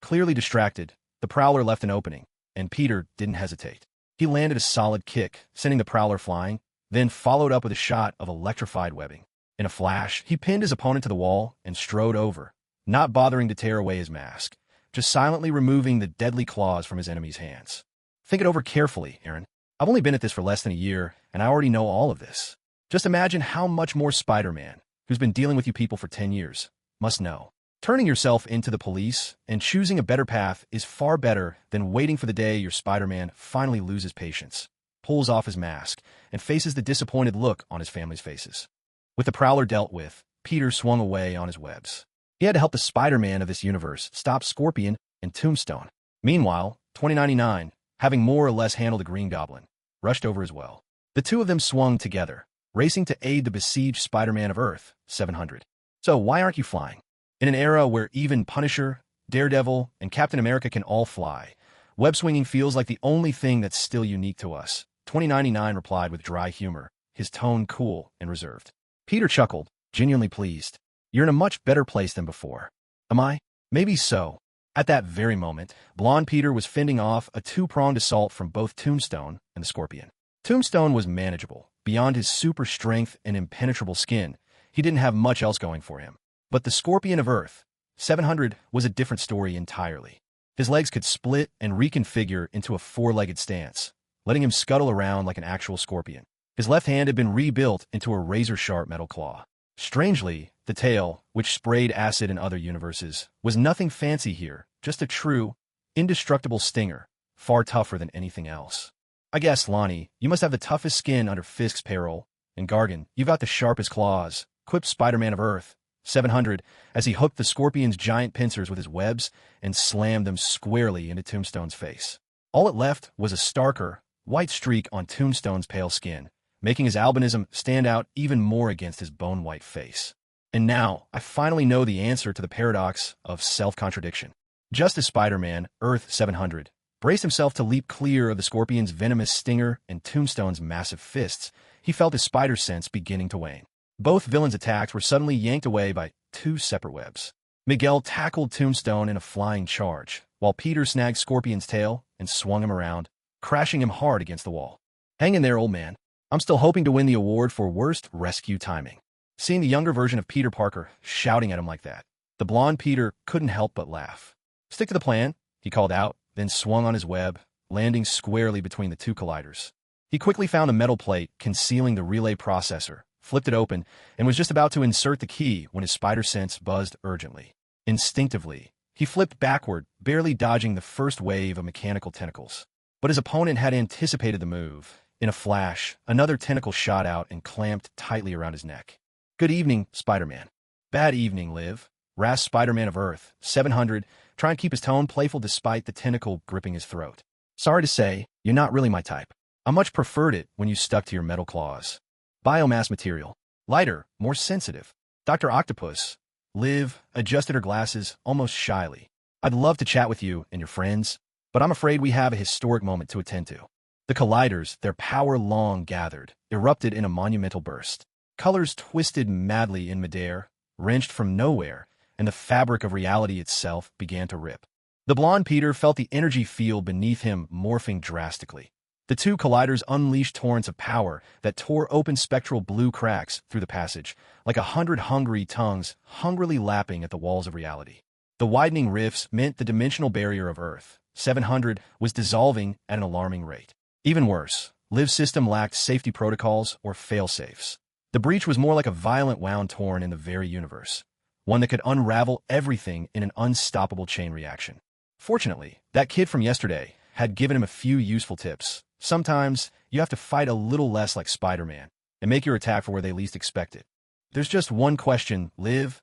Clearly distracted, the Prowler left an opening, and Peter didn't hesitate. He landed a solid kick, sending the Prowler flying, then followed up with a shot of electrified webbing. In a flash, he pinned his opponent to the wall and strode over, not bothering to tear away his mask, just silently removing the deadly claws from his enemy's hands. "Think it over carefully, Aaron. I've only been at this for less than a year, and I already know all of this. Just imagine how much more Spider-Man, who's been dealing with you people for 10 years, must know. Turning yourself into the police and choosing a better path is far better than waiting for the day your Spider-Man finally loses patience, pulls off his mask, and faces the disappointed look on his family's faces." With the Prowler dealt with, Peter swung away on his webs. He had to help the Spider-Man of this universe stop Scorpion and Tombstone. Meanwhile, 2099, having more or less handled the Green Goblin, rushed over as well. The two of them swung together, racing to aid the besieged Spider-Man of Earth, 700. "So why aren't you flying? In an era where even Punisher, Daredevil, and Captain America can all fly, web-swinging feels like the only thing that's still unique to us," 2099 replied with dry humor, his tone cool and reserved. Peter chuckled, genuinely pleased. "You're in a much better place than before." "Am I? Maybe so." At that very moment, Blonde Peter was fending off a 2-pronged assault from both Tombstone and the Scorpion. Tombstone was manageable. Beyond his super strength and impenetrable skin, he didn't have much else going for him. But the Scorpion of Earth, 700, was a different story entirely. His legs could split and reconfigure into a 4-legged stance, letting him scuttle around like an actual scorpion. His left hand had been rebuilt into a razor-sharp metal claw. Strangely, the tail, which sprayed acid in other universes, was nothing fancy here, just a true, indestructible stinger, far tougher than anything else. "I guess, Lonnie, you must have the toughest skin under Fisk's payroll, and Gargan, you've got the sharpest claws," quipped Spider-Man of Earth, 700, as he hooked the Scorpion's giant pincers with his webs and slammed them squarely into Tombstone's face. All it left was a starker, white streak on Tombstone's pale skin, making his albinism stand out even more against his bone-white face. And now, I finally know the answer to the paradox of self-contradiction. Just as Spider-Man, Earth 700, braced himself to leap clear of the Scorpion's venomous stinger and Tombstone's massive fists, he felt his spider sense beginning to wane. Both villains' attacks were suddenly yanked away by 2 separate webs. Miguel tackled Tombstone in a flying charge, while Peter snagged Scorpion's tail and swung him around, crashing him hard against the wall. "Hang in there, old man. I'm still hoping to win the award for worst rescue timing." Seeing the younger version of Peter Parker shouting at him like that, the blonde Peter couldn't help but laugh. "Stick to the plan," he called out, then swung on his web, landing squarely between the 2 colliders. He quickly found the metal plate concealing the relay processor, flipped it open, and was just about to insert the key when his spider sense buzzed urgently. Instinctively, he flipped backward, barely dodging the first wave of mechanical tentacles. But his opponent had anticipated the move. In a flash, another tentacle shot out and clamped tightly around his neck. "Good evening, Spider-Man." "Bad evening, Liv," rasped Spider-Man of Earth, 700, trying to keep his tone playful despite the tentacle gripping his throat. "Sorry to say, you're not really my type. I much preferred it when you stuck to your metal claws. Biomass material. Lighter, more sensitive. Dr. Octopus, Liv, adjusted her glasses almost shyly. I'd love to chat with you and your friends, but I'm afraid we have a historic moment to attend to. The colliders, their power long gathered, erupted in a monumental burst. Colors twisted madly in midair, wrenched from nowhere, and the fabric of reality itself began to rip. The blonde Peter felt the energy field beneath him morphing drastically. The two colliders unleashed torrents of power that tore open spectral blue cracks through the passage, like 100 hungry tongues hungrily lapping at the walls of reality. The widening rifts meant the dimensional barrier of Earth, 700, was dissolving at an alarming rate. Even worse, Liv's system lacked safety protocols or fail-safes. The breach was more like a violent wound torn in the very universe, one that could unravel everything in an unstoppable chain reaction. Fortunately, that kid from yesterday had given him a few useful tips. Sometimes, you have to fight a little less like Spider-Man and make your attack for where they least expect it. There's just one question, Liv.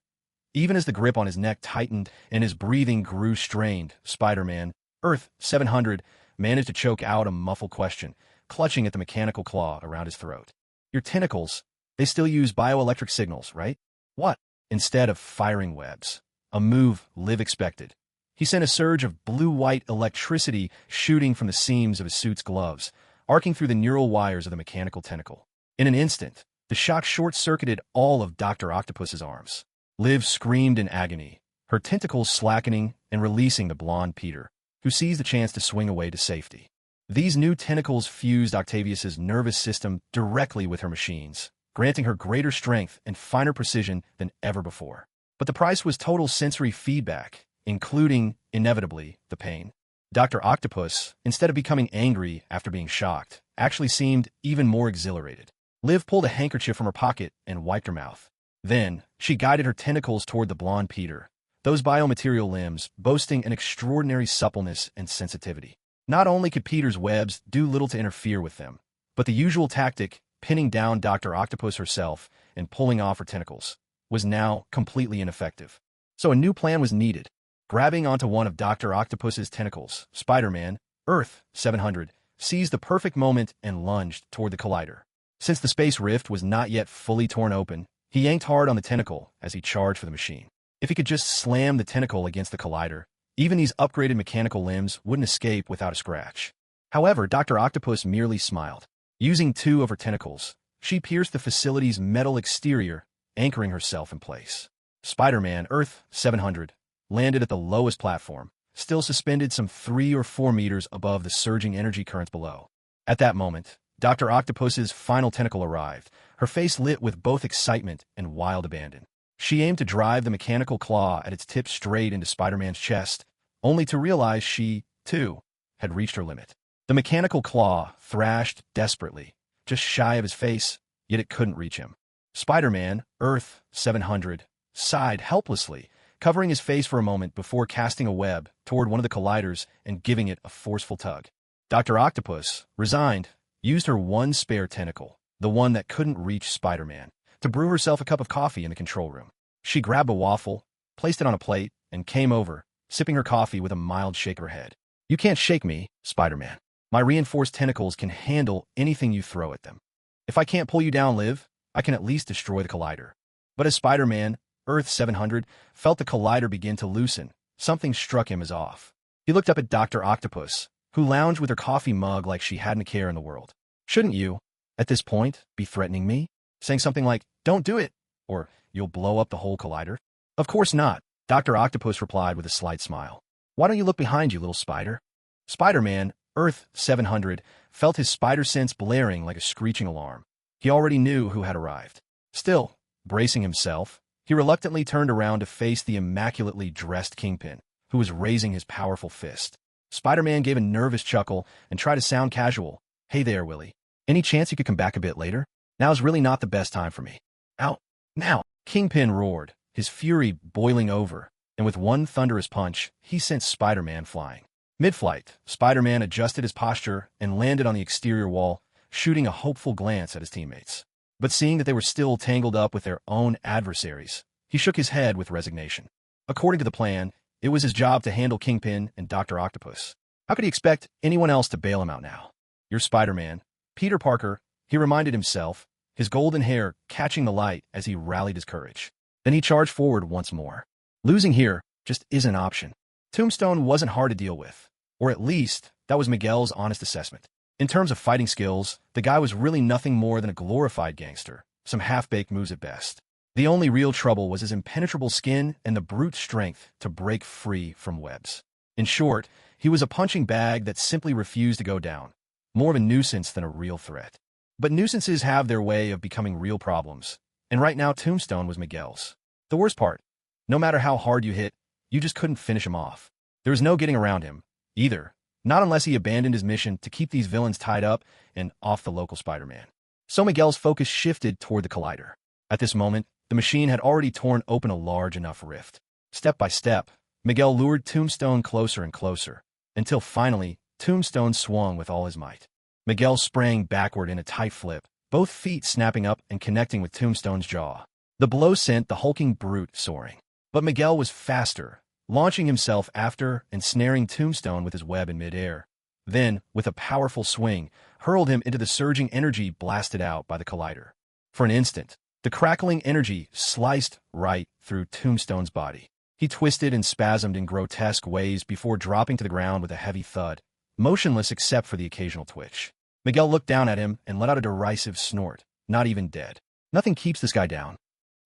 Even as the grip on his neck tightened and his breathing grew strained, Spider-Man, Earth 700, managed to choke out a muffled question, clutching at the mechanical claw around his throat. Your tentacles, they still use bioelectric signals, right? What? Instead of firing webs. A move Liv expected. He sent a surge of blue-white electricity shooting from the seams of his suit's gloves, arcing through the neural wires of the mechanical tentacle. In an instant, the shock short-circuited all of Dr. Octopus's arms. Liv screamed in agony, her tentacles slackening and releasing the blonde Peter, who seized the chance to swing away to safety. These new tentacles fused Octavius's nervous system directly with her machines, granting her greater strength and finer precision than ever before. But the price was total sensory feedback, including, inevitably, the pain. Dr. Octopus, instead of becoming angry after being shocked, actually seemed even more exhilarated. Liv pulled a handkerchief from her pocket and wiped her mouth. Then, she guided her tentacles toward the blonde Peter, those biomaterial limbs boasting an extraordinary suppleness and sensitivity. Not only could Peter's webs do little to interfere with them, but the usual tactic, pinning down Dr. Octopus herself and pulling off her tentacles, was now completely ineffective. So a new plan was needed. Grabbing onto one of Dr. Octopus's tentacles, Spider-Man, Earth 700, seized the perfect moment and lunged toward the collider. Since the space rift was not yet fully torn open, he yanked hard on the tentacle as he charged for the machine. If he could just slam the tentacle against the collider, even these upgraded mechanical limbs wouldn't escape without a scratch. However, Dr. Octopus merely smiled. Using two of her tentacles, she pierced the facility's metal exterior, anchoring herself in place. Spider-Man, Earth 700, landed at the lowest platform, still suspended some 3 or 4 meters above the surging energy currents below. At that moment, Dr. Octopus's final tentacle arrived, her face lit with both excitement and wild abandon. She aimed to drive the mechanical claw at its tip straight into Spider-Man's chest, only to realize she, too, had reached her limit. The mechanical claw thrashed desperately, just shy of his face, yet it couldn't reach him. Spider-Man, Earth 700, sighed helplessly, covering his face for a moment before casting a web toward one of the colliders and giving it a forceful tug. Dr. Octopus, resigned, used her one spare tentacle, the one that couldn't reach Spider-Man, to brew herself a cup of coffee in the control room. She grabbed a waffle, placed it on a plate, and came over, sipping her coffee with a mild shake of her head. You can't shake me, Spider-Man. My reinforced tentacles can handle anything you throw at them. If I can't pull you down, Liv, I can at least destroy the collider. But as Spider-Man, Earth 700, felt the collider begin to loosen, something struck him as off. He looked up at Dr. Octopus, who lounged with her coffee mug like she hadn't a care in the world. Shouldn't you, at this point, be threatening me? Saying something like, don't do it, or you'll blow up the whole collider? Of course not, Dr. Octopus replied with a slight smile. Why don't you look behind you, little spider? Spider-Man, Earth 700, felt his spider sense blaring like a screeching alarm. He already knew who had arrived. Still, bracing himself, he reluctantly turned around to face the immaculately dressed Kingpin, who was raising his powerful fist. Spider-Man gave a nervous chuckle and tried to sound casual. Hey there, Willie. Any chance you could come back a bit later? Now's really not the best time for me. Out. Now! Kingpin roared, his fury boiling over, and with one thunderous punch, he sent Spider-Man flying. Mid-flight, Spider-Man adjusted his posture and landed on the exterior wall, shooting a hopeful glance at his teammates. But seeing that they were still tangled up with their own adversaries, he shook his head with resignation. According to the plan, it was his job to handle Kingpin and Dr. Octopus. How could he expect anyone else to bail him out now? You're Spider-Man. Peter Parker, he reminded himself, his golden hair catching the light as he rallied his courage. Then he charged forward once more. Losing here just isn't an option. Tombstone wasn't hard to deal with, or at least that was Miguel's honest assessment. In terms of fighting skills, the guy was really nothing more than a glorified gangster, some half-baked moves at best. The only real trouble was his impenetrable skin and the brute strength to break free from webs. In short, he was a punching bag that simply refused to go down, more of a nuisance than a real threat. But nuisances have their way of becoming real problems, and right now Tombstone was Miguel's. The worst part, no matter how hard you hit, you just couldn't finish him off. There was no getting around him, either, not unless he abandoned his mission to keep these villains tied up and off the local Spider-Man. So Miguel's focus shifted toward the Collider. At this moment, the machine had already torn open a large enough rift. Step by step, Miguel lured Tombstone closer and closer, until finally, Tombstone swung with all his might. Miguel sprang backward in a tight flip, both feet snapping up and connecting with Tombstone's jaw. The blow sent the hulking brute soaring. But Miguel was faster, launching himself after and snaring Tombstone with his web in midair. Then, with a powerful swing, hurled him into the surging energy blasted out by the Collider. For an instant, the crackling energy sliced right through Tombstone's body. He twisted and spasmed in grotesque ways before dropping to the ground with a heavy thud, motionless except for the occasional twitch. Miguel looked down at him and let out a derisive snort. Not even dead. Nothing keeps this guy down.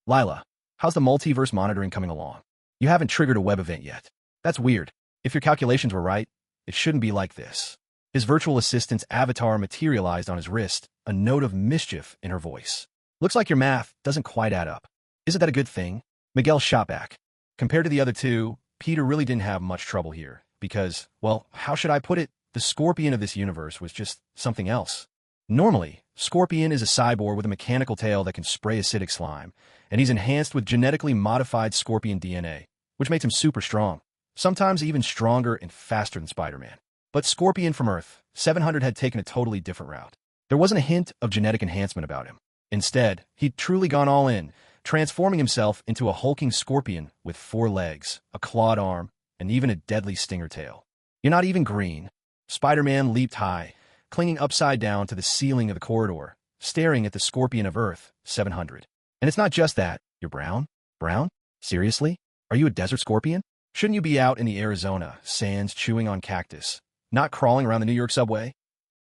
Lila, how's the multiverse monitoring coming along? You haven't triggered a web event yet. That's weird. If your calculations were right, it shouldn't be like this. His virtual assistant's avatar materialized on his wrist, a note of mischief in her voice. Looks like your math doesn't quite add up. Isn't that a good thing? Miguel shot back. Compared to the other two, Peter really didn't have much trouble here, because, well, how should I put it? The Scorpion of this universe was just something else. Normally, Scorpion is a cyborg with a mechanical tail that can spray acidic slime, and he's enhanced with genetically modified Scorpion DNA, which makes him super strong, sometimes even stronger and faster than Spider-Man. But Scorpion from Earth, 700 had taken a totally different route. There wasn't a hint of genetic enhancement about him. Instead, he'd truly gone all in, transforming himself into a hulking scorpion with 4 legs, a clawed arm, and even a deadly stinger tail. You're not even green. Spider-Man leaped high, clinging upside down to the ceiling of the corridor, staring at the Scorpion of Earth, 700. And it's not just that. You're brown? Brown? Seriously? Are you a desert scorpion? Shouldn't you be out in the Arizona sands chewing on cactus, not crawling around the New York subway?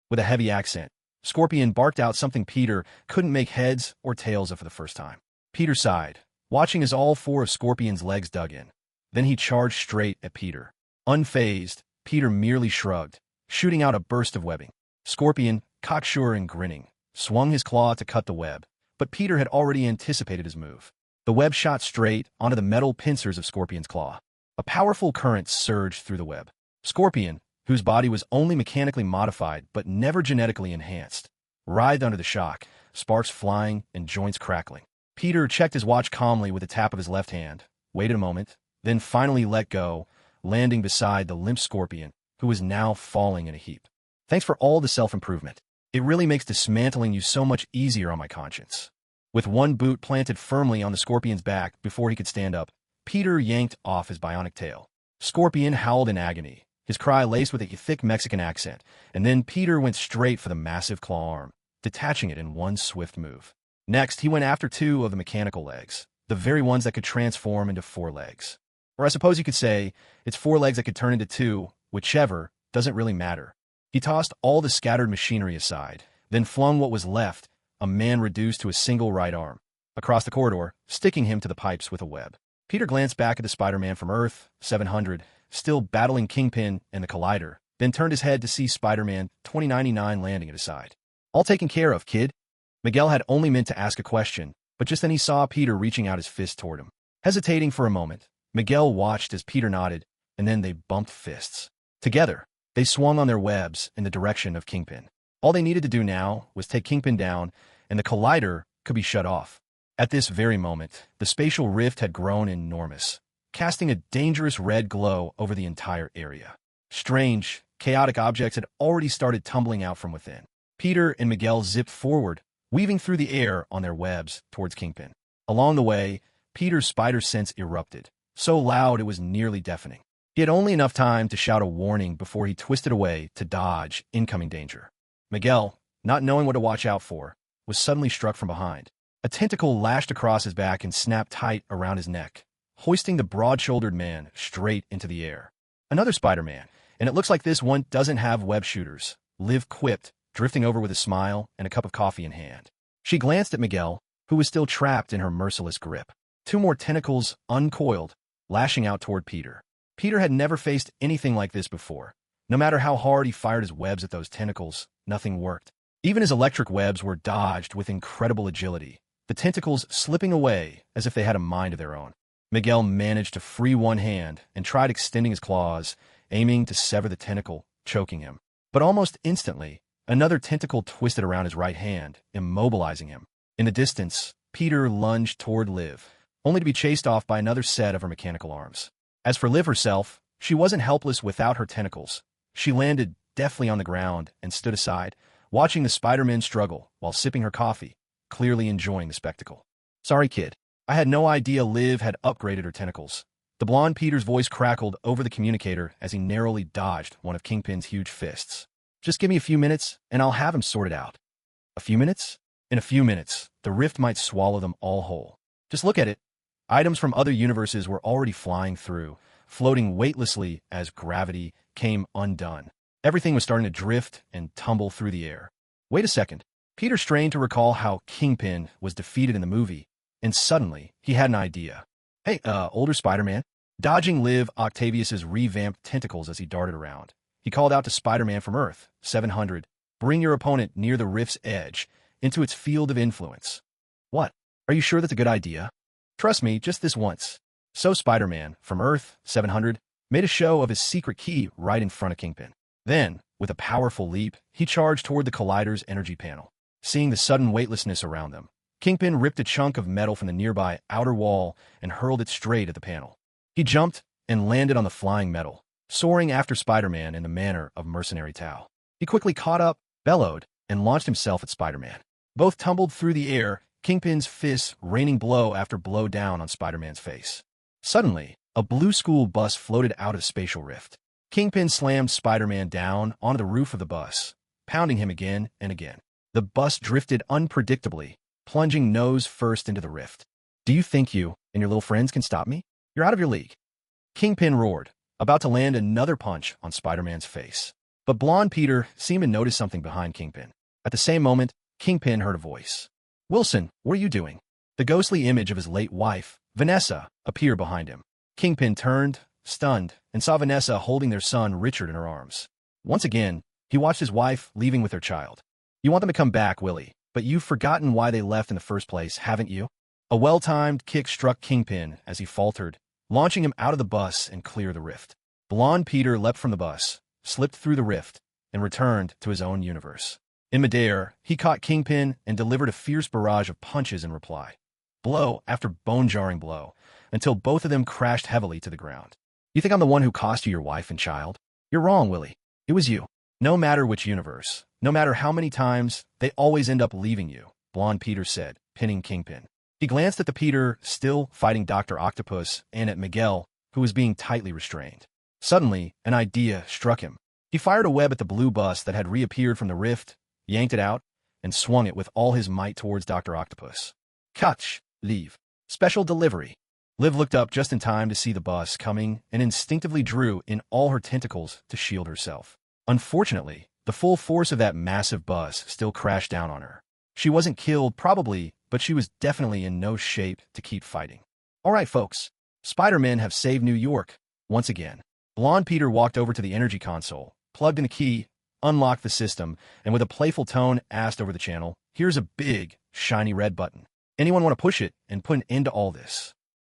With a heavy accent, Scorpion barked out something Peter couldn't make heads or tails of for the first time. Peter sighed, watching as all 4 of Scorpion's legs dug in. Then he charged straight at Peter. Unfazed, Peter merely shrugged, shooting out a burst of webbing. Scorpion, cocksure and grinning, swung his claw to cut the web, but Peter had already anticipated his move. The web shot straight onto the metal pincers of Scorpion's claw. A powerful current surged through the web. Scorpion, whose body was only mechanically modified but never genetically enhanced, writhed under the shock, sparks flying and joints crackling. Peter checked his watch calmly with a tap of his left hand, waited a moment, then finally let go, landing beside the limp Scorpion, who was now falling in a heap. Thanks for all the self-improvement. It really makes dismantling you so much easier on my conscience. With one boot planted firmly on the Scorpion's back before he could stand up, Peter yanked off his bionic tail. Scorpion howled in agony, his cry laced with a thick Mexican accent, and then Peter went straight for the massive claw arm, detaching it in one swift move. Next, he went after 2 of the mechanical legs, the very ones that could transform into 4 legs. Or I suppose you could say, it's 4 legs that could turn into 2, whichever, doesn't really matter. He tossed all the scattered machinery aside, then flung what was left, a man reduced to a single right arm, across the corridor, sticking him to the pipes with a web. Peter glanced back at the Spider-Man from Earth, 700, still battling Kingpin and the Collider, then turned his head to see Spider-Man 2099 landing at his side. All taken care of, kid. Miguel had only meant to ask a question, but just then he saw Peter reaching out his fist toward him. Hesitating for a moment, Miguel watched as Peter nodded, and then they bumped fists. Together, they swung on their webs in the direction of Kingpin. All they needed to do now was take Kingpin down, and the Collider could be shut off. At this very moment, the spatial rift had grown enormous, casting a dangerous red glow over the entire area. Strange, chaotic objects had already started tumbling out from within. Peter and Miguel zipped forward, weaving through the air on their webs towards Kingpin. Along the way, Peter's spider sense erupted, so loud it was nearly deafening. He had only enough time to shout a warning before he twisted away to dodge incoming danger. Miguel, not knowing what to watch out for, was suddenly struck from behind. A tentacle lashed across his back and snapped tight around his neck, hoisting the broad-shouldered man straight into the air. Another Spider-Man, and it looks like this one doesn't have web shooters, Liv quipped, drifting over with a smile and a cup of coffee in hand. She glanced at Miguel, who was still trapped in her merciless grip. Two more tentacles uncoiled, lashing out toward Peter. Peter had never faced anything like this before. No matter how hard he fired his webs at those tentacles, nothing worked. Even his electric webs were dodged with incredible agility, the tentacles slipping away as if they had a mind of their own. Miguel managed to free one hand and tried extending his claws, aiming to sever the tentacle, choking him. But almost instantly, another tentacle twisted around his right hand, immobilizing him. In the distance, Peter lunged toward Liv, only to be chased off by another set of her mechanical arms. As for Liv herself, she wasn't helpless without her tentacles. She landed deftly on the ground and stood aside, watching the Spider-Man struggle while sipping her coffee, clearly enjoying the spectacle. Sorry, kid. I had no idea Liv had upgraded her tentacles. The blonde Peter's voice crackled over the communicator as he narrowly dodged one of Kingpin's huge fists. Just give me a few minutes, and I'll have him sorted out. A few minutes? In a few minutes, the rift might swallow them all whole. Just look at it. Items from other universes were already flying through, floating weightlessly as gravity came undone. Everything was starting to drift and tumble through the air. Wait a second. Peter strained to recall how Kingpin was defeated in the movie, and suddenly he had an idea. Hey, older Spider-Man. Dodging Liv Octavius's revamped tentacles as he darted around, he called out to Spider-Man from Earth, 700, bring your opponent near the rift's edge, into its field of influence. What? Are you sure that's a good idea? Trust me, just this once. So Spider-Man, from Earth, 700, made a show of his secret key right in front of Kingpin. Then, with a powerful leap, he charged toward the Collider's energy panel. Seeing the sudden weightlessness around them, Kingpin ripped a chunk of metal from the nearby outer wall and hurled it straight at the panel. He jumped and landed on the flying metal, soaring after Spider-Man in the manner of Mercenary Tao. He quickly caught up, bellowed, and launched himself at Spider-Man. Both tumbled through the air, Kingpin's fists raining blow after blow down on Spider-Man's face. Suddenly, a blue school bus floated out of spatial rift. Kingpin slammed Spider-Man down onto the roof of the bus, pounding him again and again. The bus drifted unpredictably, plunging nose first into the rift. Do you think you and your little friends can stop me? You're out of your league. Kingpin roared, about to land another punch on Spider-Man's face. But blonde Peter seemed to notice something behind Kingpin. At the same moment, Kingpin heard a voice. Wilson, what are you doing? The ghostly image of his late wife, Vanessa, appeared behind him. Kingpin turned, stunned, and saw Vanessa holding their son Richard in her arms. Once again, he watched his wife leaving with their child. You want them to come back, Willie, but you've forgotten why they left in the first place, haven't you? A well-timed kick struck Kingpin as he faltered, launching him out of the bus and clear the rift. Blonde Peter leapt from the bus, slipped through the rift, and returned to his own universe. In midair, he caught Kingpin and delivered a fierce barrage of punches in reply. Blow after bone-jarring blow, until both of them crashed heavily to the ground. You think I'm the one who cost you your wife and child? You're wrong, Willie. It was you. No matter which universe, no matter how many times, they always end up leaving you, Blonde Peter said, pinning Kingpin. He glanced at the Peter still fighting Dr. Octopus and at Miguel, who was being tightly restrained. Suddenly, an idea struck him. He fired a web at the blue bus that had reappeared from the rift, yanked it out, and swung it with all his might towards Dr. Octopus. Catch! Leave. Special delivery. Liv looked up just in time to see the bus coming and instinctively drew in all her tentacles to shield herself. Unfortunately, the full force of that massive bus still crashed down on her. She wasn't killed, probably, but she was definitely in no shape to keep fighting. All right, folks. Spider-Men have saved New York, once again. Blonde Peter walked over to the energy console, plugged in a key, unlocked the system, and with a playful tone asked over the channel, here's a big, shiny red button. Anyone want to push it and put an end to all this?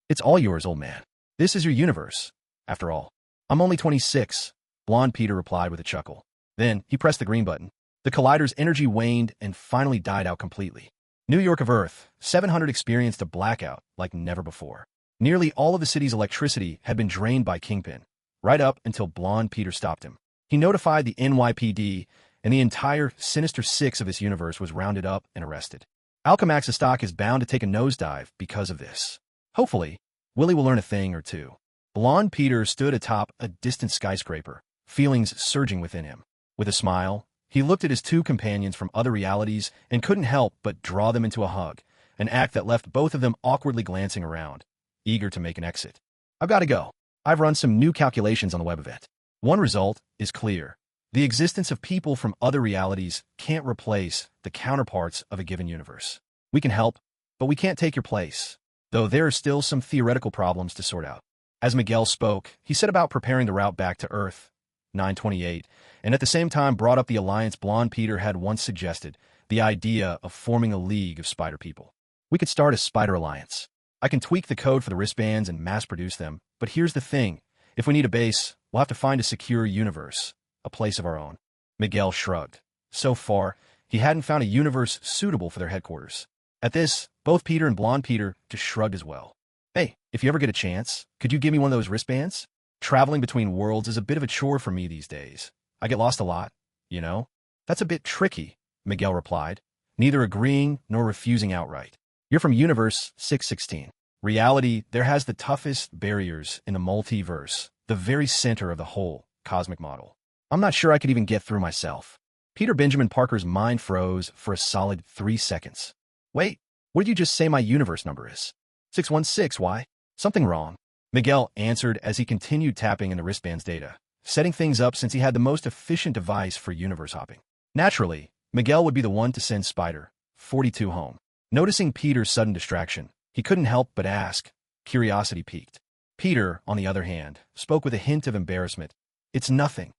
It's all yours, old man. This is your universe. After all, I'm only 26, Blonde Peter replied with a chuckle. Then he pressed the green button. The Collider's energy waned and finally died out completely. New York of Earth, 700 experienced a blackout like never before. Nearly all of the city's electricity had been drained by Kingpin, right up until Blonde Peter stopped him. He notified the NYPD, and the entire Sinister Six of this universe was rounded up and arrested. Alchemax's stock is bound to take a nosedive because of this. Hopefully, Willie will learn a thing or two. Blonde Peter stood atop a distant skyscraper, feelings surging within him. With a smile, he looked at his two companions from other realities and couldn't help but draw them into a hug, an act that left both of them awkwardly glancing around, eager to make an exit. I've got to go. I've run some new calculations on the web of it. One result is clear. The existence of people from other realities can't replace the counterparts of a given universe. We can help, but we can't take your place, though there are still some theoretical problems to sort out. As Miguel spoke, he set about preparing the route back to Earth, 928, and at the same time brought up the alliance Blonde Peter had once suggested, the idea of forming a league of spider people. We could start a spider alliance. I can tweak the code for the wristbands and mass-produce them, but here's the thing. If we need a base, we'll have to find a secure universe, a place of our own. Miguel shrugged. So far, he hadn't found a universe suitable for their headquarters. At this, both Peter and Blonde Peter just shrugged as well. Hey, if you ever get a chance, could you give me one of those wristbands? Traveling between worlds is a bit of a chore for me these days. I get lost a lot, you know? That's a bit tricky, Miguel replied, neither agreeing nor refusing outright. You're from Universe 616. Reality, there has the toughest barriers in the multiverse, the very center of the whole cosmic model. I'm not sure I could even get through myself. Peter Benjamin Parker's mind froze for a solid 3 seconds. Wait, what did you just say my universe number is? 616, why? Something wrong. Miguel answered as he continued tapping in the wristband's data, setting things up since he had the most efficient device for universe hopping. Naturally, Miguel would be the one to send Spider 42 home. Noticing Peter's sudden distraction, he couldn't help but ask, curiosity piqued. Peter, on the other hand, spoke with a hint of embarrassment. It's nothing.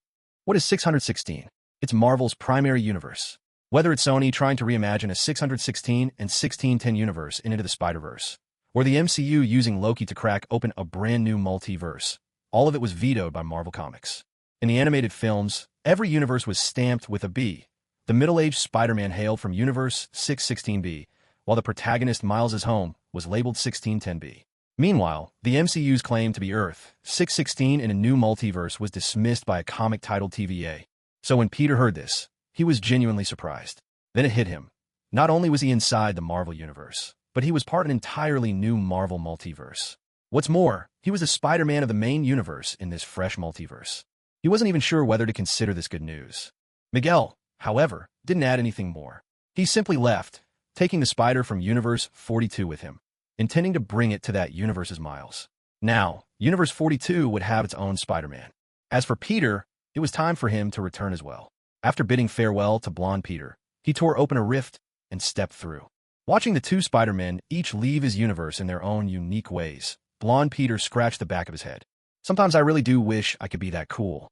What is 616? It's Marvel's primary universe. Whether it's Sony trying to reimagine a 616 and 1610 universe into the Spider-Verse, or the MCU using Loki to crack open a brand new multiverse, all of it was vetoed by Marvel Comics. In the animated films, every universe was stamped with a B. The middle-aged Spider-Man hailed from Universe 616B, while the protagonist Miles' home was labeled 1610B. Meanwhile, the MCU's claim to be Earth 616 in a new multiverse was dismissed by a comic titled TVA. So when Peter heard this, he was genuinely surprised. Then it hit him. Not only was he inside the Marvel universe, but he was part of an entirely new Marvel multiverse. What's more, he was the Spider-Man of the main universe in this fresh multiverse. He wasn't even sure whether to consider this good news. Miguel, however, didn't add anything more. He simply left, taking the spider from Universe 42 with him, intending to bring it to that universe's Miles. Now, Universe 42 would have its own Spider-Man. As for Peter, it was time for him to return as well. After bidding farewell to Blonde Peter, he tore open a rift and stepped through. Watching the two Spider-Men each leave his universe in their own unique ways, Blonde Peter scratched the back of his head. Sometimes I really do wish I could be that cool.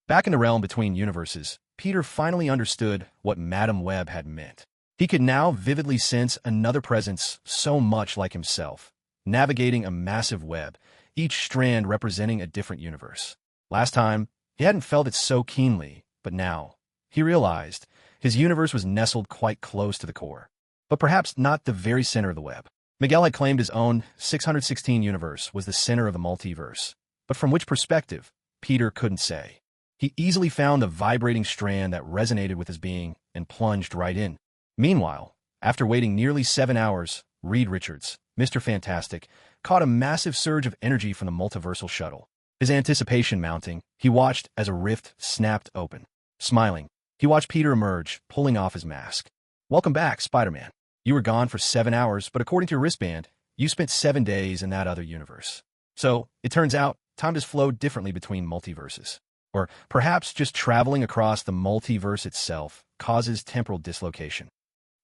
Back in the realm between universes, Peter finally understood what Madam Web had meant. He could now vividly sense another presence so much like himself, navigating a massive web, each strand representing a different universe. Last time, he hadn't felt it so keenly, but now, he realized his universe was nestled quite close to the core, but perhaps not the very center of the web. Miguel had claimed his own 616 universe was the center of the multiverse, but from which perspective, Peter couldn't say. He easily found the vibrating strand that resonated with his being and plunged right in. Meanwhile, after waiting nearly 7 hours, Reed Richards, Mr. Fantastic, caught a massive surge of energy from the multiversal shuttle. His anticipation mounting, he watched as a rift snapped open. Smiling, he watched Peter emerge, pulling off his mask. Welcome back, Spider-Man. You were gone for 7 hours, but according to your wristband, you spent 7 days in that other universe. So, it turns out, time does flow differently between multiverses. Or perhaps just traveling across the multiverse itself causes temporal dislocation.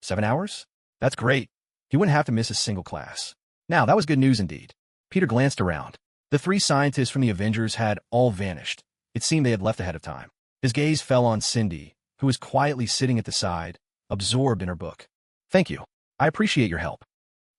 7 hours? That's great. He wouldn't have to miss a single class. Now, that was good news indeed. Peter glanced around. The 3 scientists from the Avengers had all vanished. It seemed they had left ahead of time. His gaze fell on Cindy, who was quietly sitting at the side, absorbed in her book. Thank you. I appreciate your help.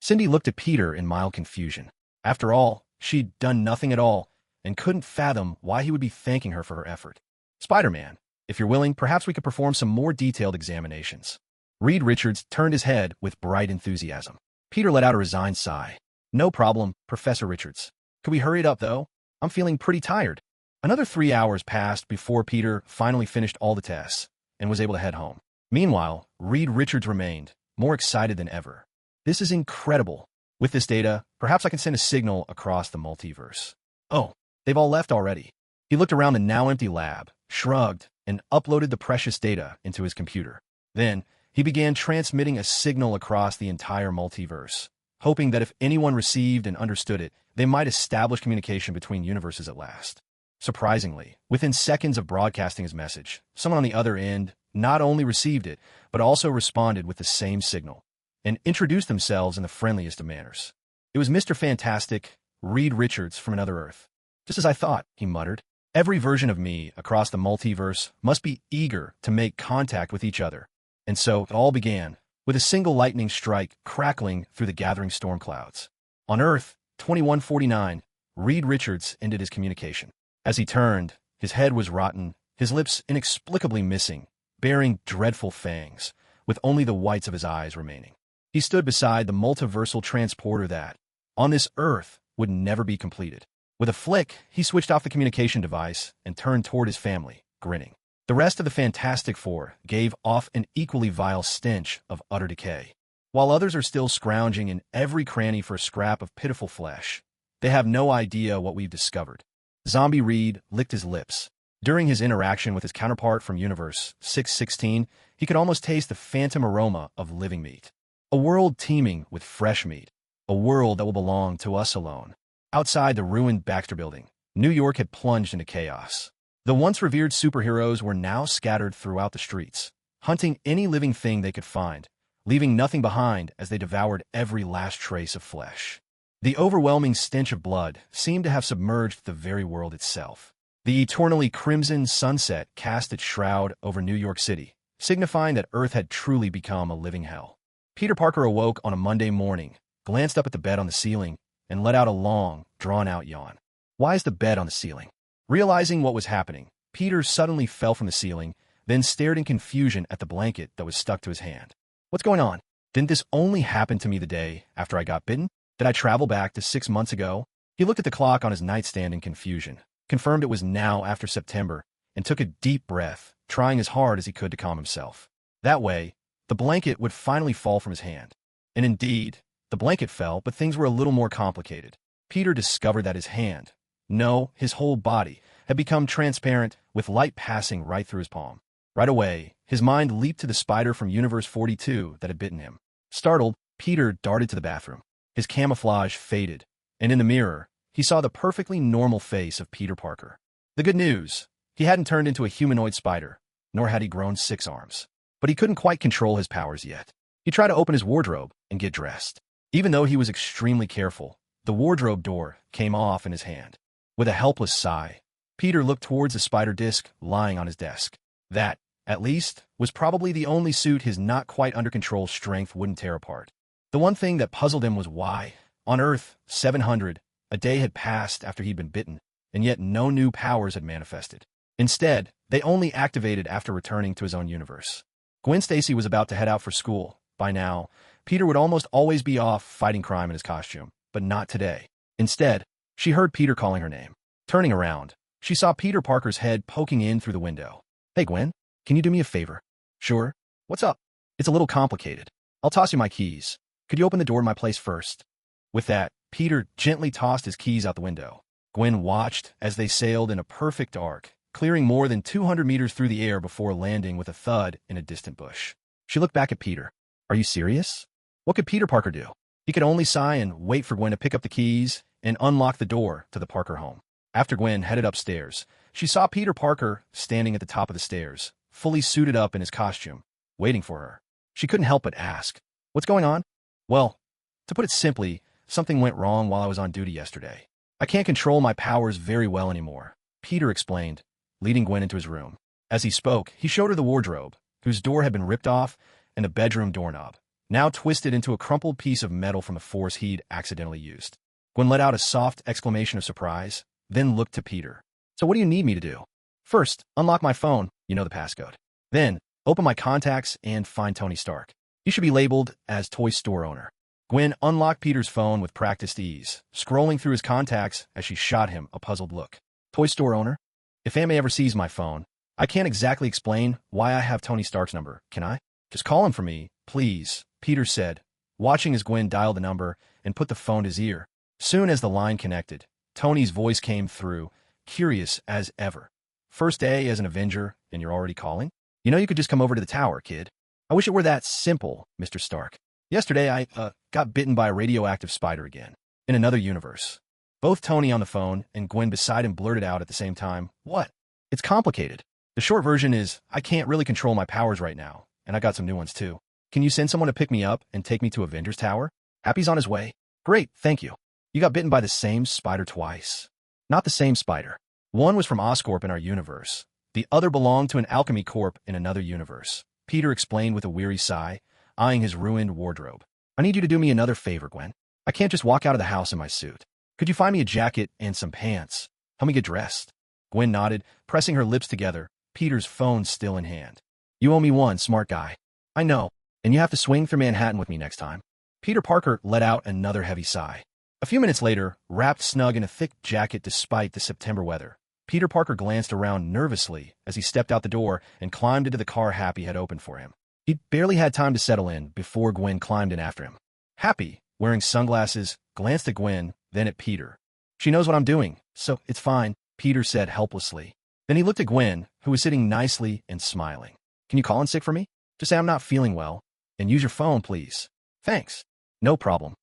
Cindy looked at Peter in mild confusion. After all, she'd done nothing at all, and couldn't fathom why he would be thanking her for her effort. Spider-Man, if you're willing, perhaps we could perform some more detailed examinations. Reed Richards turned his head with bright enthusiasm. Peter let out a resigned sigh. No problem, Professor Richards. Could we hurry it up, though? I'm feeling pretty tired. Another 3 hours passed before Peter finally finished all the tests and was able to head home. Meanwhile, Reed Richards remained, more excited than ever. This is incredible. With this data, perhaps I can send a signal across the multiverse. Oh, they've all left already. He looked around the now empty lab, shrugged, and uploaded the precious data into his computer. Then, he began transmitting a signal across the entire multiverse, hoping that if anyone received and understood it, they might establish communication between universes at last. Surprisingly, within seconds of broadcasting his message, someone on the other end not only received it, but also responded with the same signal, and introduced themselves in the friendliest of manners. It was Mr. Fantastic, Reed Richards from another Earth. "Just as I thought," he muttered. "Every version of me across the multiverse must be eager to make contact with each other." And so it all began, with a single lightning strike crackling through the gathering storm clouds. On Earth 2149, Reed Richards ended his communication. As he turned, his head was rotten, his lips inexplicably missing, bearing dreadful fangs, with only the whites of his eyes remaining. He stood beside the multiversal transporter that, on this Earth, would never be completed. With a flick, he switched off the communication device and turned toward his family, grinning. The rest of the Fantastic Four gave off an equally vile stench of utter decay. While others are still scrounging in every cranny for a scrap of pitiful flesh, they have no idea what we've discovered. Zombie Reed licked his lips. During his interaction with his counterpart from Universe 616, he could almost taste the phantom aroma of living meat. A world teeming with fresh meat. A world that will belong to us alone. Outside the ruined Baxter Building, New York had plunged into chaos. The once revered superheroes were now scattered throughout the streets, hunting any living thing they could find, leaving nothing behind as they devoured every last trace of flesh. The overwhelming stench of blood seemed to have submerged the very world itself. The eternally crimson sunset cast its shroud over New York City, signifying that Earth had truly become a living hell. Peter Parker awoke on a Monday morning, glanced up at the bed on the ceiling, and let out a long, drawn-out yawn. Why is the bed on the ceiling? Realizing what was happening, Peter suddenly fell from the ceiling, then stared in confusion at the blanket that was stuck to his hand. What's going on? Didn't this only happen to me the day after I got bitten? Did I travel back to 6 months ago? He looked at the clock on his nightstand in confusion, confirmed it was now after September, and took a deep breath, trying as hard as he could to calm himself. That way, the blanket would finally fall from his hand. And indeed, the blanket fell, but things were a little more complicated. Peter discovered that his hand, no, his whole body, had become transparent, with light passing right through his palm. Right away, his mind leaped to the spider from Universe 42 that had bitten him. Startled, Peter darted to the bathroom. His camouflage faded, and in the mirror, he saw the perfectly normal face of Peter Parker. The good news, he hadn't turned into a humanoid spider, nor had he grown 6 arms. But he couldn't quite control his powers yet. He tried to open his wardrobe and get dressed. Even though he was extremely careful, the wardrobe door came off in his hand. With a helpless sigh, Peter looked towards the spider disc lying on his desk. That, at least, was probably the only suit his not-quite-under-control strength wouldn't tear apart. The one thing that puzzled him was why, on Earth 700, a day had passed after he'd been bitten, and yet no new powers had manifested. Instead, they only activated after returning to his own universe. Gwen Stacy was about to head out for school. By now, Peter would almost always be off fighting crime in his costume, but not today. Instead, she heard Peter calling her name. Turning around, she saw Peter Parker's head poking in through the window. "Hey, Gwen, can you do me a favor?" "Sure. What's up?" "It's a little complicated. I'll toss you my keys. Could you open the door to my place first?" With that, Peter gently tossed his keys out the window. Gwen watched as they sailed in a perfect arc, clearing more than 200 meters through the air before landing with a thud in a distant bush. She looked back at Peter. "Are you serious?" What could Peter Parker do? He could only sigh and wait for Gwen to pick up the keys and unlock the door to the Parker home. After Gwen headed upstairs, she saw Peter Parker standing at the top of the stairs, fully suited up in his costume, waiting for her. She couldn't help but ask, "What's going on?" "Well, to put it simply, something went wrong while I was on duty yesterday. I can't control my powers very well anymore," Peter explained, leading Gwen into his room. As he spoke, he showed her the wardrobe, whose door had been ripped off, and the bedroom doorknob, now twisted into a crumpled piece of metal from the force he'd accidentally used. Gwen let out a soft exclamation of surprise, then looked to Peter. "So what do you need me to do?" "First, unlock my phone, you know the passcode. Then, open my contacts and find Tony Stark. He should be labeled as Toy Store Owner." Gwen unlocked Peter's phone with practiced ease, scrolling through his contacts as she shot him a puzzled look. "Toy Store Owner? If Aunt May ever sees my phone, I can't exactly explain why I have Tony Stark's number, can I? Just call him for me, please," Peter said, watching as Gwen dialed the number and put the phone to his ear. Soon as the line connected, Tony's voice came through, curious as ever. "First day as an Avenger, and you're already calling? You know you could just come over to the tower, kid." I wish it were that simple, Mr. Stark. Yesterday, I got bitten by a radioactive spider again, in another universe. Both Tony on the phone and Gwen beside him blurted out at the same time, "What?" It's complicated. The short version is, I can't really control my powers right now, and I got some new ones too. Can you send someone to pick me up and take me to Avengers Tower? Happy's on his way. Great, thank you. You got bitten by the same spider twice. Not the same spider. One was from Oscorp in our universe. The other belonged to an alchemy corp in another universe. Peter explained with a weary sigh, eyeing his ruined wardrobe. I need you to do me another favor, Gwen. I can't just walk out of the house in my suit. Could you find me a jacket and some pants? Help me get dressed. Gwen nodded, pressing her lips together, Peter's phone still in hand. You owe me one, smart guy. I know, and you have to swing through Manhattan with me next time. Peter Parker let out another heavy sigh. A few minutes later, wrapped snug in a thick jacket despite the September weather, Peter Parker glanced around nervously as he stepped out the door and climbed into the car Happy had opened for him. He'd barely had time to settle in before Gwen climbed in after him. Happy, wearing sunglasses, glanced at Gwen, then at Peter. She knows what I'm doing, so it's fine, Peter said helplessly. Then he looked at Gwen, who was sitting nicely and smiling. Can you call in sick for me? Just say I'm not feeling well. And use your phone, please. Thanks. No problem.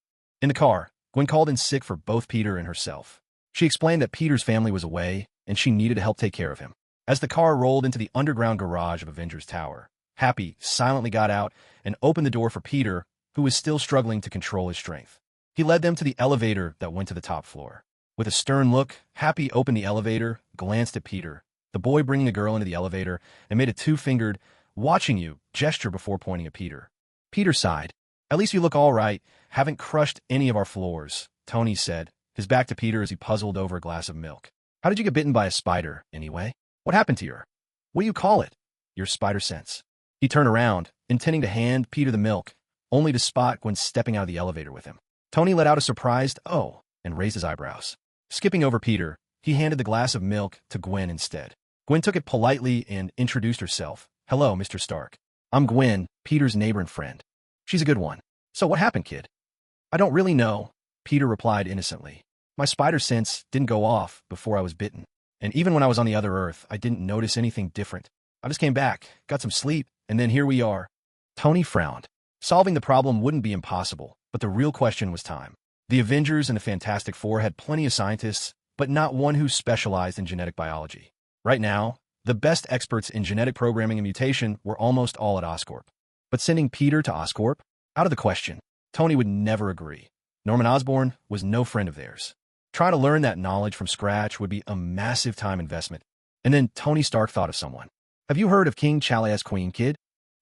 In the car, Gwen called in sick for both Peter and herself. She explained that Peter's family was away, and she needed to help take care of him. As the car rolled into the underground garage of Avengers Tower, Happy silently got out and opened the door for Peter, who was still struggling to control his strength. He led them to the elevator that went to the top floor. With a stern look, Happy opened the elevator, glanced at Peter, the boy bringing a girl into the elevator, and made a two-fingered, watching you gesture before pointing at Peter. Peter sighed. At least you look all right. Haven't crushed any of our floors, Tony said, his back to Peter as he puzzled over a glass of milk. How did you get bitten by a spider, anyway? What happened to your... What do you call it? Your spider sense. He turned around, intending to hand Peter the milk, only to spot Gwen stepping out of the elevator with him. Tony let out a surprised, "Oh," and raised his eyebrows. Skipping over Peter, he handed the glass of milk to Gwen instead. Gwen took it politely and introduced herself. Hello, Mr. Stark. I'm Gwen, Peter's neighbor and friend. She's a good one. So what happened, kid? I don't really know, Peter replied innocently. My spider sense didn't go off before I was bitten. And even when I was on the other Earth, I didn't notice anything different. I just came back, got some sleep, and then here we are. Tony frowned. Solving the problem wouldn't be impossible, but the real question was time. The Avengers and the Fantastic Four had plenty of scientists, but not one who specialized in genetic biology. Right now, the best experts in genetic programming and mutation were almost all at Oscorp. But sending Peter to Oscorp? Out of the question. Tony would never agree. Norman Osborn was no friend of theirs. Trying to learn that knowledge from scratch would be a massive time investment. And then Tony Stark thought of someone. Have you heard of King Chalia's queen, kid?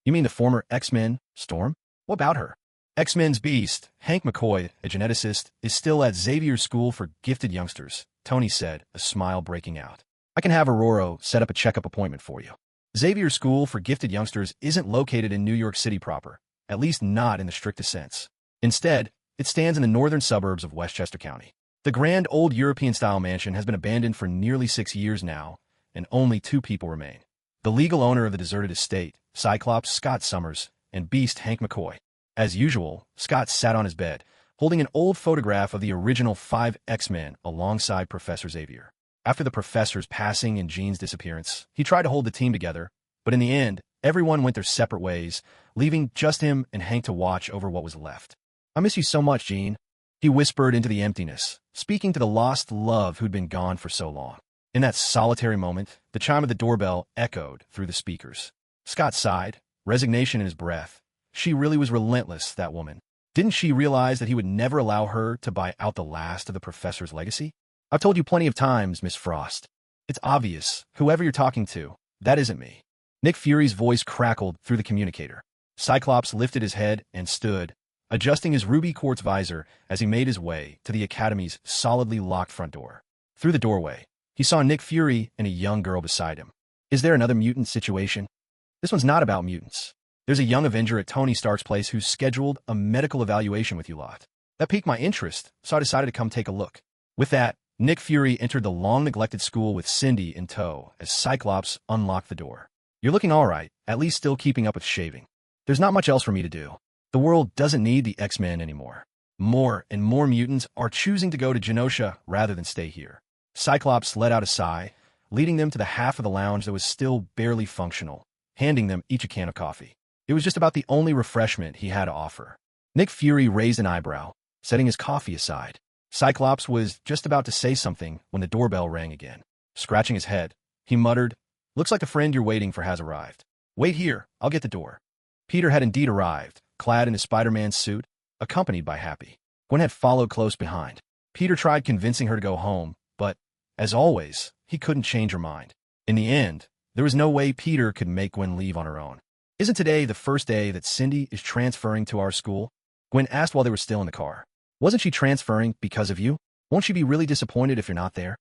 You mean the former X-Men, Storm? What about her? X-Men's Beast, Hank McCoy, a geneticist, is still at Xavier's School for Gifted Youngsters, Tony said, a smile breaking out. I can have Aurora set up a checkup appointment for you. Xavier's School for Gifted Youngsters isn't located in New York City proper, at least not in the strictest sense. Instead, it stands in the northern suburbs of Westchester County. The grand old European-style mansion has been abandoned for nearly 6 years now, and only 2 people remain. The legal owner of the deserted estate, Cyclops Scott Summers, and Beast Hank McCoy. As usual, Scott sat on his bed, holding an old photograph of the original 5 X-Men alongside Professor Xavier. After the professor's passing and Jean's disappearance, he tried to hold the team together, but in the end, everyone went their separate ways, leaving just him and Hank to watch over what was left. I miss you so much, Jean, he whispered into the emptiness, speaking to the lost love who'd been gone for so long. In that solitary moment, the chime of the doorbell echoed through the speakers. Scott sighed, resignation in his breath. She really was relentless, that woman. Didn't she realize that he would never allow her to buy out the last of the professor's legacy? I've told you plenty of times, Miss Frost. It's obvious, whoever you're talking to, that isn't me. Nick Fury's voice crackled through the communicator. Cyclops lifted his head and stood, adjusting his ruby quartz visor as he made his way to the Academy's solidly locked front door. Through the doorway, he saw Nick Fury and a young girl beside him. Is there another mutant situation? This one's not about mutants. There's a young Avenger at Tony Stark's place who's scheduled a medical evaluation with you lot. That piqued my interest, so I decided to come take a look. With that, Nick Fury entered the long-neglected school with Cindy in tow as Cyclops unlocked the door. You're looking all right, at least still keeping up with shaving. There's not much else for me to do. The world doesn't need the X-Men anymore. More and more mutants are choosing to go to Genosha rather than stay here. Cyclops let out a sigh, leading them to the half of the lounge that was still barely functional, handing them each a can of coffee. It was just about the only refreshment he had to offer. Nick Fury raised an eyebrow, setting his coffee aside. Cyclops was just about to say something when the doorbell rang again. Scratching his head, he muttered, "Looks like the friend you're waiting for has arrived. Wait here, I'll get the door." Peter had indeed arrived, clad in his Spider-Man suit, accompanied by Happy. Gwen had followed close behind. Peter tried convincing her to go home, but, as always, he couldn't change her mind. In the end, there was no way Peter could make Gwen leave on her own. "Isn't today the first day that Cindy is transferring to our school?" Gwen asked while they were still in the car. "Wasn't she transferring because of you? Won't she be really disappointed if you're not there?"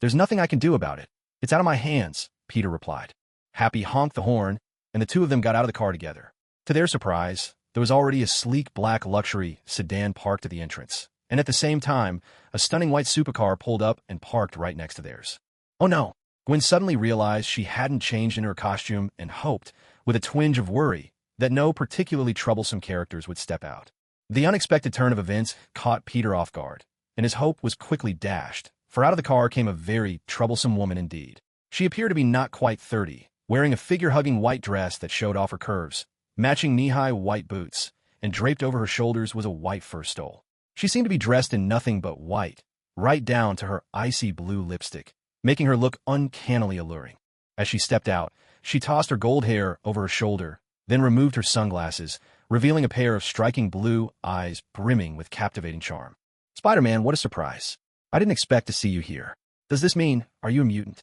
"There's nothing I can do about it. It's out of my hands," Peter replied. Happy honked the horn, and the two of them got out of the car together. To their surprise, there was already a sleek black luxury sedan parked at the entrance, and at the same time, a stunning white supercar pulled up and parked right next to theirs. Oh no! Gwen suddenly realized she hadn't changed into her costume and hoped, with a twinge of worry, that no particularly troublesome characters would step out. The unexpected turn of events caught Peter off guard, and his hope was quickly dashed, for out of the car came a very troublesome woman indeed. She appeared to be not quite 30, wearing a figure-hugging white dress that showed off her curves, matching knee-high white boots, and draped over her shoulders was a white fur stole. She seemed to be dressed in nothing but white, right down to her icy blue lipstick, making her look uncannily alluring. As she stepped out, she tossed her gold hair over her shoulder, then removed her sunglasses, revealing a pair of striking blue eyes brimming with captivating charm. "Spider-Man, what a surprise. I didn't expect to see you here. Does this mean, are you a mutant?"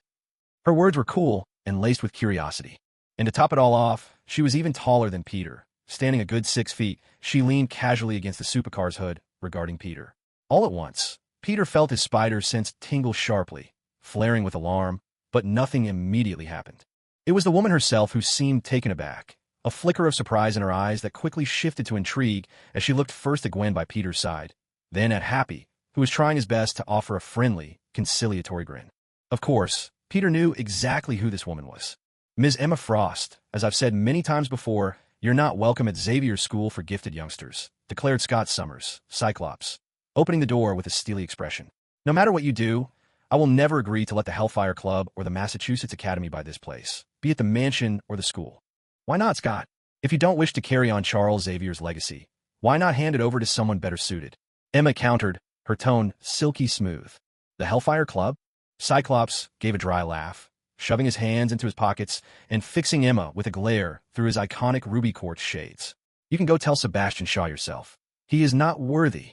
Her words were cool and laced with curiosity. And to top it all off, she was even taller than Peter. Standing a good 6 feet, she leaned casually against the supercar's hood, regarding Peter. All at once, Peter felt his spider sense tingle sharply, flaring with alarm, but nothing immediately happened. It was the woman herself who seemed taken aback, a flicker of surprise in her eyes that quickly shifted to intrigue as she looked first at Gwen by Peter's side, then at Happy, who was trying his best to offer a friendly, conciliatory grin. Of course, Peter knew exactly who this woman was. Ms. Emma Frost. "As I've said many times before, you're not welcome at Xavier's School for Gifted Youngsters," declared Scott Summers, Cyclops, opening the door with a steely expression. "No matter what you do, I will never agree to let the Hellfire Club or the Massachusetts Academy buy this place, be it the mansion or the school." "Why not, Scott? If you don't wish to carry on Charles Xavier's legacy, why not hand it over to someone better suited?" Emma countered, her tone silky smooth. "The Hellfire Club?" Cyclops gave a dry laugh, shoving his hands into his pockets and fixing Emma with a glare through his iconic ruby quartz shades. "You can go tell Sebastian Shaw yourself. He is not worthy.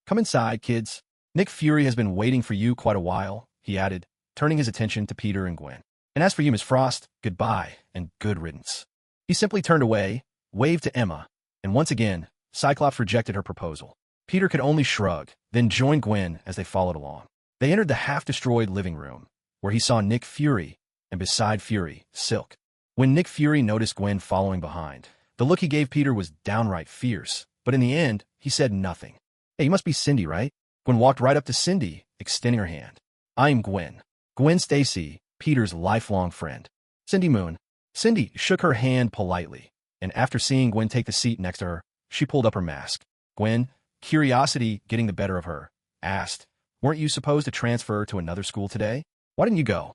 Come inside, kids. Nick Fury has been waiting for you quite a while," he added, turning his attention to Peter and Gwen. "And as for you, Miss Frost, goodbye and good riddance." He simply turned away, waved to Emma, and once again, Cyclops rejected her proposal. Peter could only shrug, then join Gwen as they followed along. They entered the half-destroyed living room, where he saw Nick Fury, and beside Fury, Silk. When Nick Fury noticed Gwen following behind, the look he gave Peter was downright fierce, but in the end, he said nothing. "Hey, you must be Cindy, right?" Gwen walked right up to Cindy, extending her hand. "I'm Gwen. Gwen Stacy, Peter's lifelong friend." "Cindy Moon." Cindy shook her hand politely, and after seeing Gwen take the seat next to her, she pulled up her mask. Gwen, curiosity getting the better of her, asked, "Weren't you supposed to transfer to another school today? Why didn't you go?"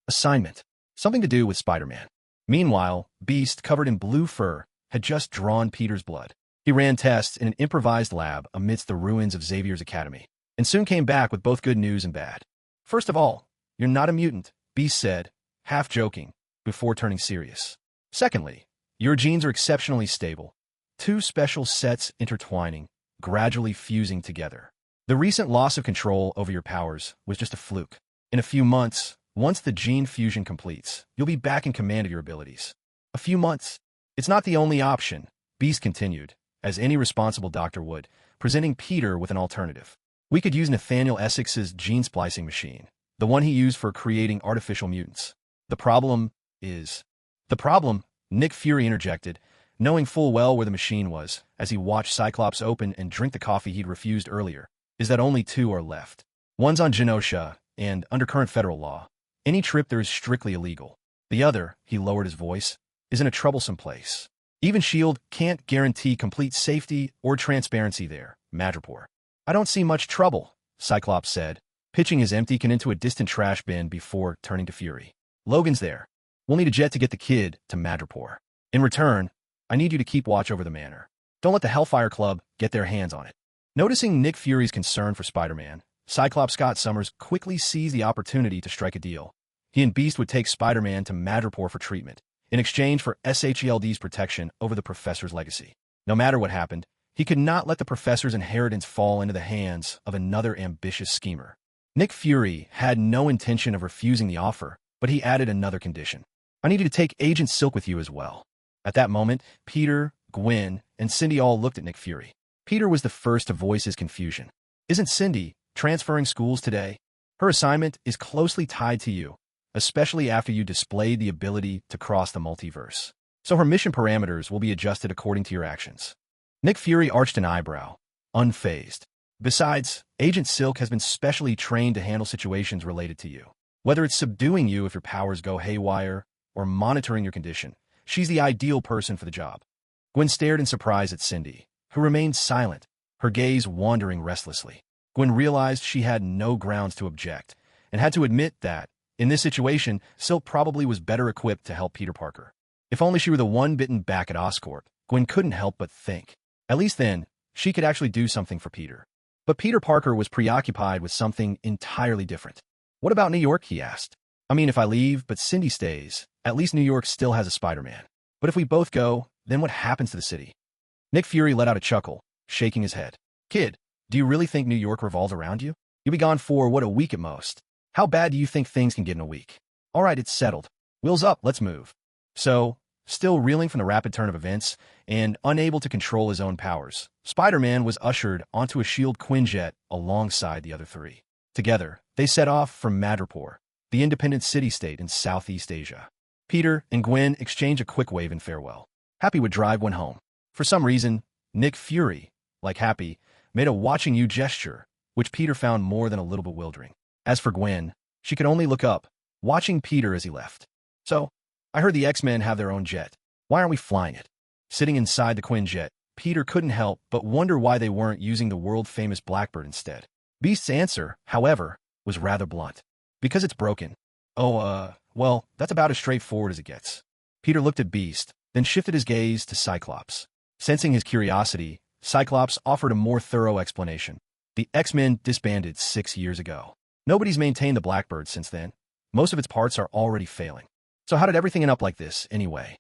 "Assignment. Something to do with Spider-Man." Meanwhile, Beast, covered in blue fur, had just drawn Peter's blood. He ran tests in an improvised lab amidst the ruins of Xavier's Academy, and soon came back with both good news and bad. "First of all, you're not a mutant," Beast said, half joking, before turning serious. "Secondly, your genes are exceptionally stable. 2 special sets intertwining, gradually fusing together. The recent loss of control over your powers was just a fluke. In a few months, once the gene fusion completes, you'll be back in command of your abilities." "A few months? It's not the only option," Beast continued, as any responsible doctor would, presenting Peter with an alternative. "We could use Nathaniel Essex's gene splicing machine, the one he used for creating artificial mutants. The problem is..." "The problem," Nick Fury interjected, knowing full well where the machine was, as he watched Cyclops open and drink the coffee he'd refused earlier, "is that only 2 are left. One's on Genosha, and, under current federal law, any trip there is strictly illegal. The other," he lowered his voice, "is in a troublesome place. Even S.H.I.E.L.D. can't guarantee complete safety or transparency there, Madripoor." "I don't see much trouble," Cyclops said, pitching his empty can into a distant trash bin before turning to Fury. "Logan's there. We'll need a jet to get the kid to Madripoor. In return, I need you to keep watch over the manor. Don't let the Hellfire Club get their hands on it. Noticing Nick Fury's concern for Spider-Man, Cyclops Scott Summers quickly seized the opportunity to strike a deal. He and Beast would take Spider-Man to Madripoor for treatment, in exchange for SHELD's protection over the Professor's legacy. No matter what happened, he could not let the Professor's inheritance fall into the hands of another ambitious schemer. Nick Fury had no intention of refusing the offer, but he added another condition. I need you to take Agent Silk with you as well. At that moment, Peter, Gwen, and Cindy all looked at Nick Fury. Peter was the first to voice his confusion. Isn't Cindy transferring schools today? Her assignment is closely tied to you, especially after you displayed the ability to cross the multiverse. So her mission parameters will be adjusted according to your actions. Nick Fury arched an eyebrow, unfazed. Besides, Agent Silk has been specially trained to handle situations related to you. Whether it's subduing you if your powers go haywire or monitoring your condition, she's the ideal person for the job. Gwen stared in surprise at Cindy, who remained silent, her gaze wandering restlessly. Gwen realized she had no grounds to object, and had to admit that, in this situation, Silk probably was better equipped to help Peter Parker. If only she were the one bitten back at Oscorp, Gwen couldn't help but think. At least then, she could actually do something for Peter. But Peter Parker was preoccupied with something entirely different. What about New York, he asked. I mean, if I leave, but Cindy stays, at least New York still has a Spider-Man. But if we both go, then what happens to the city? Nick Fury let out a chuckle, shaking his head. Kid, do you really think New York revolves around you? You'll be gone for, what, a week at most? How bad do you think things can get in a week? All right, it's settled. Wheels up, let's move. So, still reeling from the rapid turn of events, and unable to control his own powers, Spider-Man was ushered onto a S.H.I.E.L.D. Quinjet alongside the other three. Together, they set off for Madripoor, the independent city-state in Southeast Asia. Peter and Gwen exchanged a quick wave in farewell. Happy would drive one home. For some reason, Nick Fury, like Happy, made a watching you gesture, which Peter found more than a little bewildering. As for Gwen, she could only look up, watching Peter as he left. So, I heard the X-Men have their own jet. Why aren't we flying it? Sitting inside the Quinjet, Peter couldn't help but wonder why they weren't using the world-famous Blackbird instead. Beast's answer, however, was rather blunt. Because it's broken. Oh, well, that's about as straightforward as it gets. Peter looked at Beast, then shifted his gaze to Cyclops. Sensing his curiosity, Cyclops offered a more thorough explanation. The X-Men disbanded 6 years ago. Nobody's maintained the Blackbird since then. Most of its parts are already failing. So how did everything end up like this, anyway?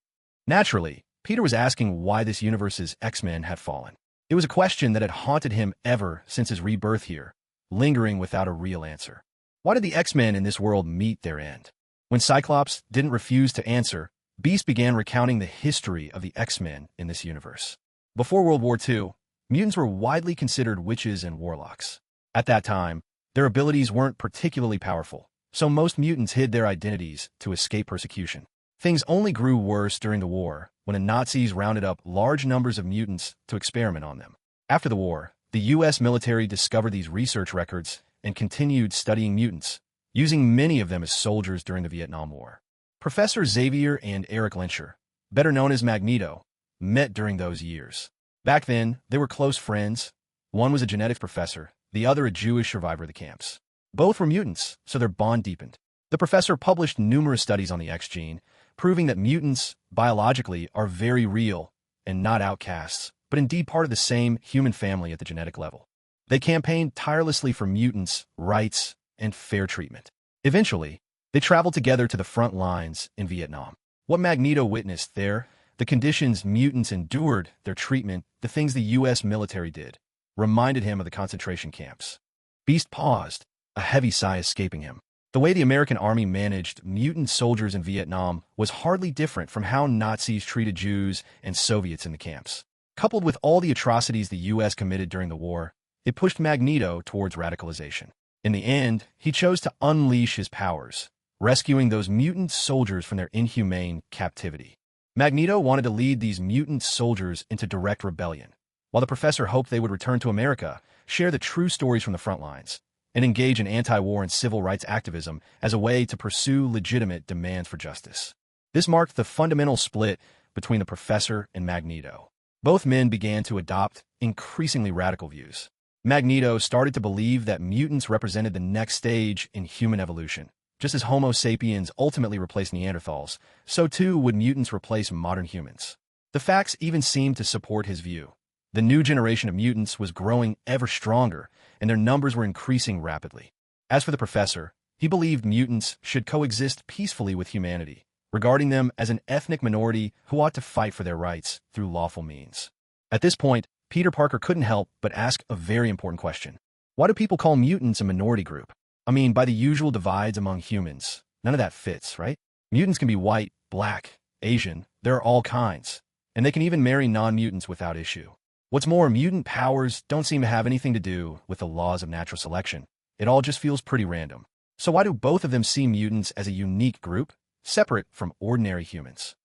Naturally, Peter was asking why this universe's X-Men had fallen. It was a question that had haunted him ever since his rebirth here, lingering without a real answer. Why did the X-Men in this world meet their end? When Cyclops didn't refuse to answer, Beast began recounting the history of the X-Men in this universe. Before World War II, mutants were widely considered witches and warlocks. At that time, their abilities weren't particularly powerful, so most mutants hid their identities to escape persecution. Things only grew worse during the war, when the Nazis rounded up large numbers of mutants to experiment on them. After the war, the U.S. military discovered these research records and continued studying mutants, using many of them as soldiers during the Vietnam War. Professor Xavier and Eric Lyncher, better known as Magneto, met during those years. Back then, they were close friends. One was a genetics professor, the other a Jewish survivor of the camps. Both were mutants, so their bond deepened. The professor published numerous studies on the X gene, proving that mutants, biologically, are very real and not outcasts, but indeed part of the same human family at the genetic level. They campaigned tirelessly for mutants' rights and fair treatment. Eventually, they traveled together to the front lines in Vietnam. What Magneto witnessed there, the conditions mutants endured, their treatment, the things the U.S. military did, reminded him of the concentration camps. Beast paused, a heavy sigh escaping him. The way the American army managed mutant soldiers in Vietnam was hardly different from how Nazis treated Jews and Soviets in the camps. Coupled with all the atrocities the U.S. committed during the war, it pushed Magneto towards radicalization. In the end, he chose to unleash his powers, rescuing those mutant soldiers from their inhumane captivity. Magneto wanted to lead these mutant soldiers into direct rebellion, while the professor hoped they would return to America, share the true stories from the front lines, and engage in anti-war and civil rights activism as a way to pursue legitimate demands for justice. This marked the fundamental split between the professor and Magneto. Both men began to adopt increasingly radical views. Magneto started to believe that mutants represented the next stage in human evolution. Just as Homo sapiens ultimately replaced Neanderthals, so too would mutants replace modern humans. The facts even seemed to support his view. The new generation of mutants was growing ever stronger, and their numbers were increasing rapidly. As for the professor, he believed mutants should coexist peacefully with humanity, regarding them as an ethnic minority who ought to fight for their rights through lawful means. At this point, Peter Parker couldn't help but ask a very important question. Why do people call mutants a minority group? I mean, by the usual divides among humans, none of that fits, right? Mutants can be white, black, Asian, there are all kinds, and they can even marry non-mutants without issue. What's more, mutant powers don't seem to have anything to do with the laws of natural selection. It all just feels pretty random. So why do both of them see mutants as a unique group, separate from ordinary humans?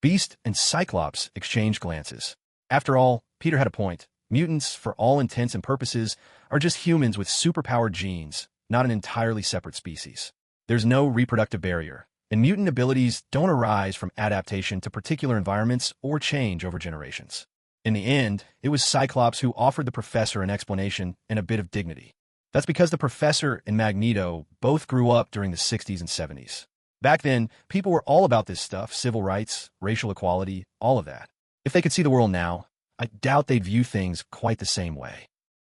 Beast and Cyclops exchanged glances. After all, Peter had a point. Mutants, for all intents and purposes, are just humans with superpowered genes, not an entirely separate species. There's no reproductive barrier, and mutant abilities don't arise from adaptation to particular environments or change over generations. In the end, it was Cyclops who offered the professor an explanation and a bit of dignity. That's because the professor and Magneto both grew up during the 60s and 70s. Back then, people were all about this stuff, civil rights, racial equality, all of that. If they could see the world now, I doubt they'd view things quite the same way.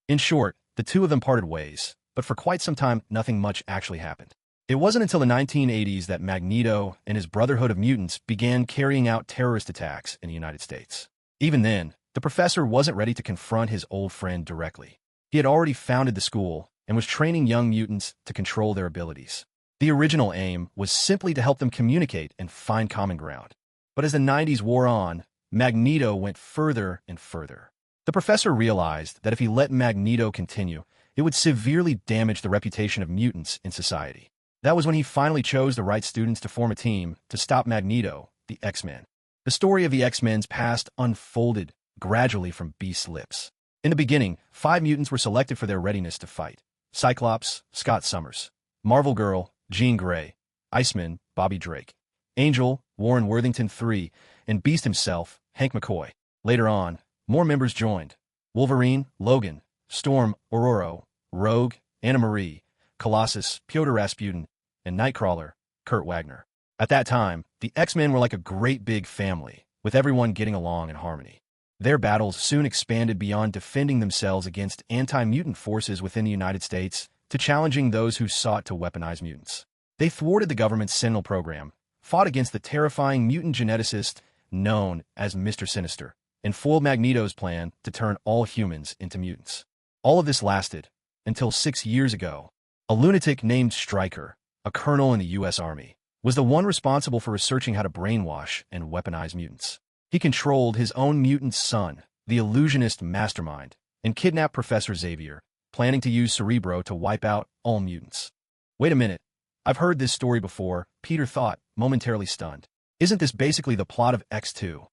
In short, the two of them parted ways, but for quite some time, nothing much actually happened. It wasn't until the 1980s that Magneto and his Brotherhood of Mutants began carrying out terrorist attacks in the United States. Even then, the professor wasn't ready to confront his old friend directly. He had already founded the school and was training young mutants to control their abilities. The original aim was simply to help them communicate and find common ground. But as the 90s wore on, Magneto went further and further. The professor realized that if he let Magneto continue, it would severely damage the reputation of mutants in society. That was when he finally chose the right students to form a team to stop Magneto, the X-Men. The story of the X-Men's past unfolded gradually from Beast's lips. In the beginning, 5 mutants were selected for their readiness to fight. Cyclops, Scott Summers; Marvel Girl, Jean Grey; Iceman, Bobby Drake; Angel, Warren Worthington III; and Beast himself, Hank McCoy. Later on, more members joined. Wolverine, Logan; Storm, Ororo; Rogue, Anna Marie; Colossus, Pyotr Rasputin; and Nightcrawler, Kurt Wagner. At that time, the X-Men were like a great big family, with everyone getting along in harmony. Their battles soon expanded beyond defending themselves against anti-mutant forces within the United States to challenging those who sought to weaponize mutants. They thwarted the government's Sentinel program, fought against the terrifying mutant geneticist known as Mr. Sinister, and foiled Magneto's plan to turn all humans into mutants. All of this lasted until 6 years ago. A lunatic named Stryker, a colonel in the U.S. Army, was the one responsible for researching how to brainwash and weaponize mutants. He controlled his own mutant son, the illusionist mastermind, and kidnapped Professor Xavier, planning to use Cerebro to wipe out all mutants. Wait a minute. I've heard this story before, Peter thought, momentarily stunned. Isn't this basically the plot of X2?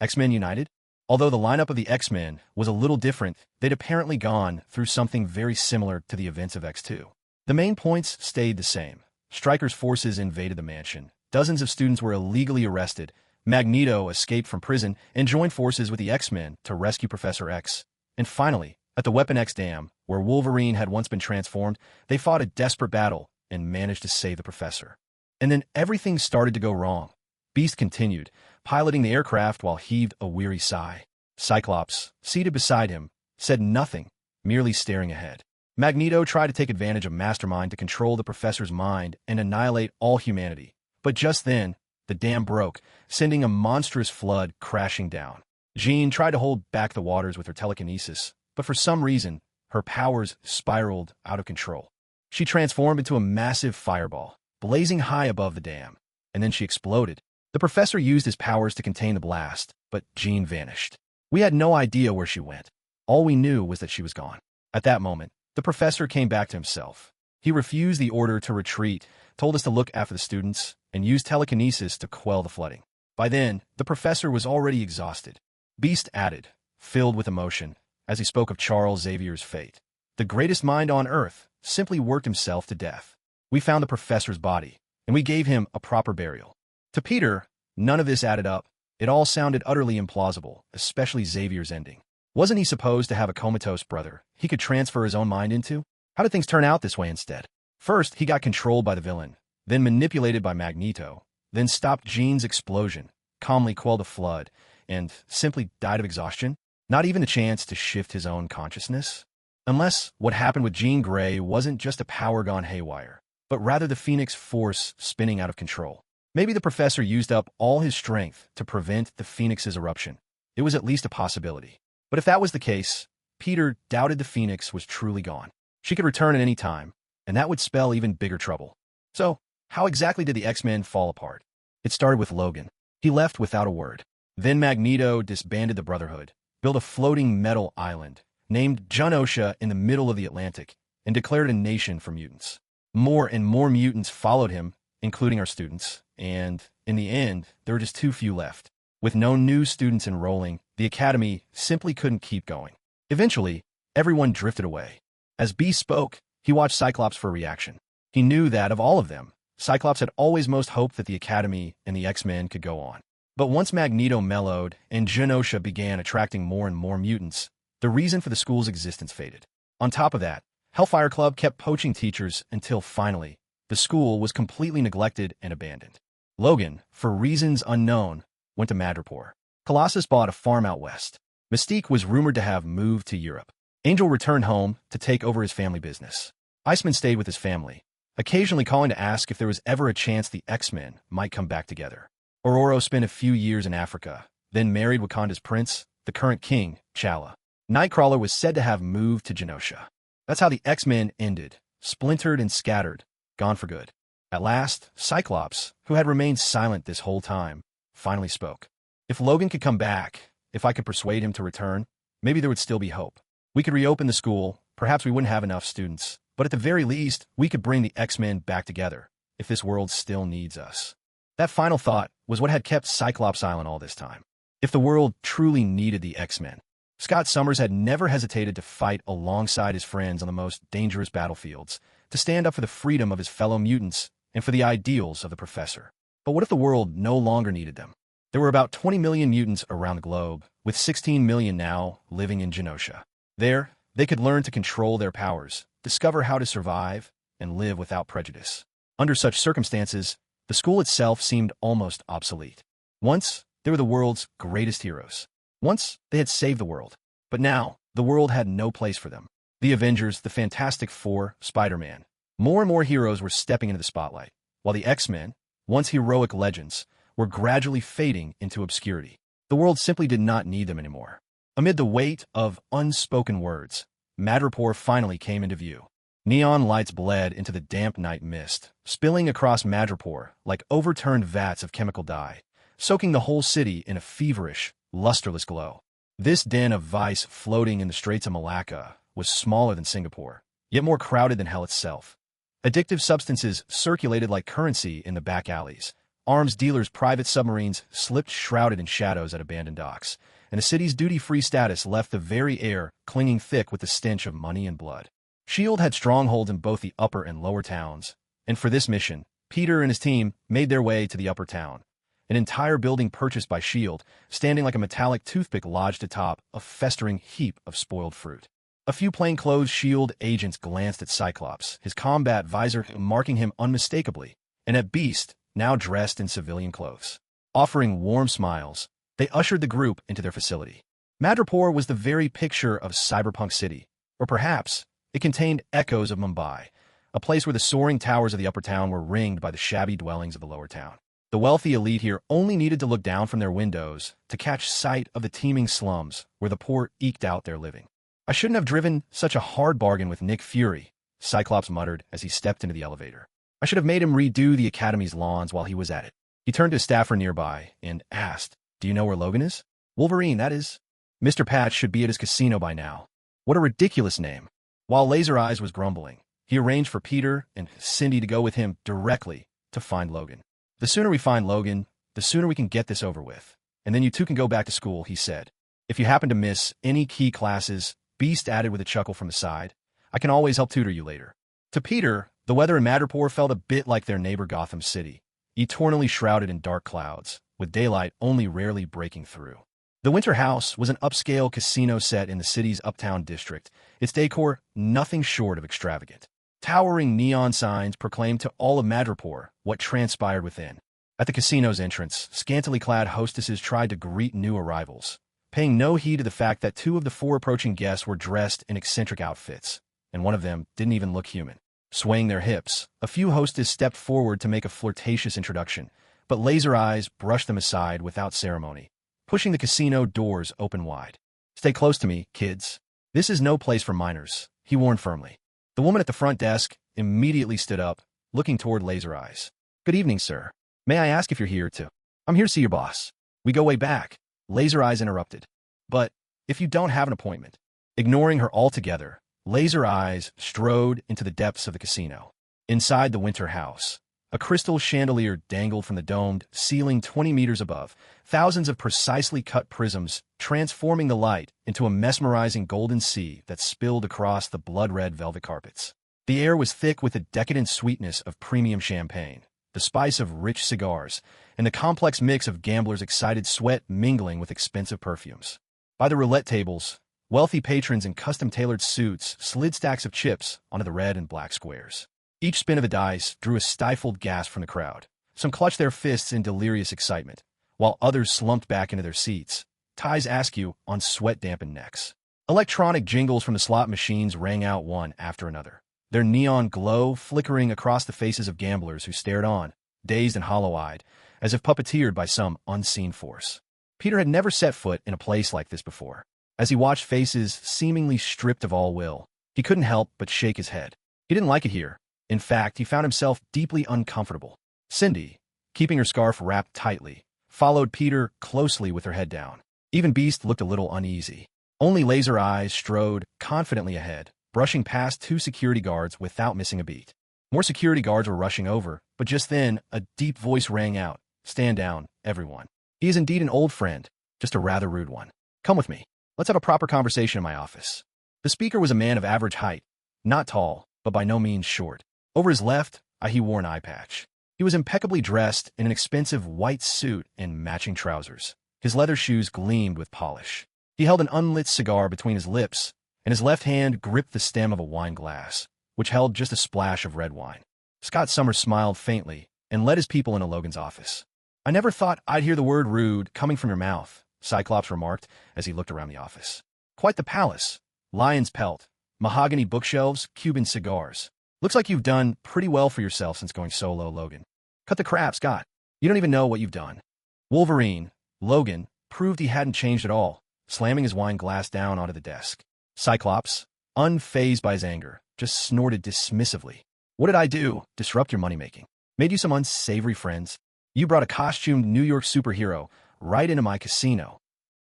X-Men United? Although the lineup of the X-Men was a little different, they'd apparently gone through something very similar to the events of X2. The main points stayed the same. Stryker's forces invaded the mansion. Dozens of students were illegally arrested. Magneto escaped from prison and joined forces with the X-Men to rescue Professor X. And finally, at the Weapon X Dam, where Wolverine had once been transformed, they fought a desperate battle and managed to save the professor. And then everything started to go wrong. Beast continued, piloting the aircraft while heaved a weary sigh. Cyclops, seated beside him, said nothing, merely staring ahead. Magneto tried to take advantage of Mastermind to control the professor's mind and annihilate all humanity. But just then, the dam broke, sending a monstrous flood crashing down. Jean tried to hold back the waters with her telekinesis, but for some reason, her powers spiraled out of control. She transformed into a massive fireball, blazing high above the dam, and then she exploded. The professor used his powers to contain the blast, but Jean vanished. We had no idea where she went. All we knew was that she was gone. At that moment, the professor came back to himself. He refused the order to retreat, told us to look after the students, and used telekinesis to quell the flooding. By then, the professor was already exhausted. Beast added, filled with emotion, as he spoke of Charles Xavier's fate. The greatest mind on Earth simply worked himself to death. We found the professor's body, and we gave him a proper burial. To Peter, none of this added up. It all sounded utterly implausible, especially Xavier's ending. Wasn't he supposed to have a comatose brother he could transfer his own mind into? How did things turn out this way instead? First, he got controlled by the villain, then manipulated by Magneto, then stopped Jean's explosion, calmly quelled a flood, and simply died of exhaustion? Not even a chance to shift his own consciousness? Unless what happened with Jean Grey wasn't just a power gone haywire, but rather the Phoenix Force spinning out of control. Maybe the professor used up all his strength to prevent the Phoenix's eruption. It was at least a possibility. But if that was the case, Peter doubted the Phoenix was truly gone. She could return at any time, and that would spell even bigger trouble. So, how exactly did the X-Men fall apart? It started with Logan. He left without a word. Then Magneto disbanded the Brotherhood, built a floating metal island, named Genosha in the middle of the Atlantic, and declared a nation for mutants. More and more mutants followed him, including our students, and, in the end, there were just too few left. With no new students enrolling, the Academy simply couldn't keep going. Eventually, everyone drifted away. As Beast spoke, he watched Cyclops for a reaction. He knew that, of all of them, Cyclops had always most hoped that the Academy and the X-Men could go on. But once Magneto mellowed and Genosha began attracting more and more mutants, the reason for the school's existence faded. On top of that, Hellfire Club kept poaching teachers until, finally, the school was completely neglected and abandoned. Logan, for reasons unknown, went to Madripoor. Colossus bought a farm out west. Mystique was rumored to have moved to Europe. Angel returned home to take over his family business. Iceman stayed with his family, occasionally calling to ask if there was ever a chance the X-Men might come back together. Ororo spent a few years in Africa, then married Wakanda's prince, the current king, T'Challa. Nightcrawler was said to have moved to Genosha. That's how the X-Men ended, splintered and scattered, gone for good. At last, Cyclops, who had remained silent this whole time, finally spoke. If Logan could come back, if I could persuade him to return, maybe there would still be hope. We could reopen the school, perhaps we wouldn't have enough students, but at the very least, we could bring the X-Men back together, if this world still needs us. That final thought was what had kept Cyclops silent all this time. If the world truly needed the X-Men, Scott Summers had never hesitated to fight alongside his friends on the most dangerous battlefields, to stand up for the freedom of his fellow mutants and for the ideals of the professor. But what if the world no longer needed them? There were about 20 million mutants around the globe, with 16 million now living in Genosha. There, they could learn to control their powers, discover how to survive, and live without prejudice. Under such circumstances, the school itself seemed almost obsolete. Once, they were the world's greatest heroes. Once, they had saved the world. But now, the world had no place for them. The Avengers, the Fantastic Four, Spider-Man. More and more heroes were stepping into the spotlight, while the X-Men, once heroic legends, were gradually fading into obscurity. The world simply did not need them anymore. Amid the weight of unspoken words, Madripoor finally came into view. Neon lights bled into the damp night mist, spilling across Madripoor like overturned vats of chemical dye, soaking the whole city in a feverish, lusterless glow. This den of vice floating in the Straits of Malacca was smaller than Singapore, yet more crowded than hell itself. Addictive substances circulated like currency in the back alleys. Arms dealers' private submarines slipped shrouded in shadows at abandoned docks, and the city's duty-free status left the very air clinging thick with the stench of money and blood. S.H.I.E.L.D. had strongholds in both the upper and lower towns, and for this mission, Peter and his team made their way to the upper town. An entire building purchased by S.H.I.E.L.D., standing like a metallic toothpick lodged atop a festering heap of spoiled fruit. A few plainclothes S.H.I.E.L.D. agents glanced at Cyclops, his combat visor marking him unmistakably, and at Beast, now dressed in civilian clothes. Offering warm smiles, they ushered the group into their facility. Madripoor was the very picture of Cyberpunk City, or perhaps it contained echoes of Mumbai, a place where the soaring towers of the upper town were ringed by the shabby dwellings of the lower town. The wealthy elite here only needed to look down from their windows to catch sight of the teeming slums where the poor eked out their living. I shouldn't have driven such a hard bargain with Nick Fury, Cyclops muttered as he stepped into the elevator. I should have made him redo the Academy's lawns while he was at it. He turned to a staffer nearby and asked, "Do you know where Logan is?" "Wolverine, that is." "Mr. Patch should be at his casino by now." "What a ridiculous name." While Laser Eyes was grumbling, he arranged for Peter and Cindy to go with him directly to find Logan. "The sooner we find Logan, the sooner we can get this over with. And then you two can go back to school," he said. "If you happen to miss any key classes," Beast added with a chuckle from the side, "I can always help tutor you later." To Peter, the weather in Madripoor felt a bit like their neighbor Gotham City, eternally shrouded in dark clouds, with daylight only rarely breaking through. The Winter House was an upscale casino set in the city's uptown district, its decor nothing short of extravagant. Towering neon signs proclaimed to all of Madripoor what transpired within. At the casino's entrance, scantily clad hostesses tried to greet new arrivals, paying no heed to the fact that two of the four approaching guests were dressed in eccentric outfits, and one of them didn't even look human. Swaying their hips, a few hostesses stepped forward to make a flirtatious introduction, but Laser Eyes brushed them aside without ceremony, pushing the casino doors open wide. "Stay close to me, kids. This is no place for minors," he warned firmly. The woman at the front desk immediately stood up, looking toward Laser Eyes. "Good evening, sir. May I ask if you're here to—" "I'm here to see your boss. We go way back," Laser Eyes interrupted. "But if you don't have an appointment—" Ignoring her altogether, Laser Eyes strode into the depths of the casino. Inside the winter house, a crystal chandelier dangled from the domed ceiling 20 meters above, thousands of precisely cut prisms transforming the light into a mesmerizing golden sea that spilled across the blood-red velvet carpets. The air was thick with the decadent sweetness of premium champagne, the spice of rich cigars, and the complex mix of gamblers' excited sweat mingling with expensive perfumes. By the roulette tables, wealthy patrons in custom-tailored suits slid stacks of chips onto the red and black squares. Each spin of the dice drew a stifled gasp from the crowd. Some clutched their fists in delirious excitement, while others slumped back into their seats, ties askew on sweat-dampened necks. Electronic jingles from the slot machines rang out one after another, their neon glow flickering across the faces of gamblers who stared on, dazed and hollow-eyed, as if puppeteered by some unseen force. Peter had never set foot in a place like this before. As he watched faces seemingly stripped of all will, he couldn't help but shake his head. He didn't like it here. In fact, he found himself deeply uncomfortable. Cindy, keeping her scarf wrapped tightly, followed Peter closely with her head down. Even Beast looked a little uneasy. Only Laser Eyes strode confidently ahead, brushing past two security guards without missing a beat. More security guards were rushing over, but just then, a deep voice rang out, "Stand down, everyone. He is indeed an old friend, just a rather rude one. Come with me. Let's have a proper conversation in my office." The speaker was a man of average height, not tall, but by no means short. Over his left eye he wore an eye patch. He was impeccably dressed in an expensive white suit and matching trousers. His leather shoes gleamed with polish. He held an unlit cigar between his lips, and his left hand gripped the stem of a wine glass, which held just a splash of red wine. Scott Summers smiled faintly and led his people into Logan's office. "I never thought I'd hear the word rude coming from your mouth," Cyclops remarked as he looked around the office. "Quite the palace. Lion's pelt, mahogany bookshelves, Cuban cigars. Looks like you've done pretty well for yourself since going solo, Logan." "Cut the crap, Scott. You don't even know what you've done." Wolverine, Logan, proved he hadn't changed at all, slamming his wine glass down onto the desk. Cyclops, unfazed by his anger, just snorted dismissively. "What did I do? Disrupt your money-making? Made you some unsavory friends? You brought a costumed New York superhero right into my casino."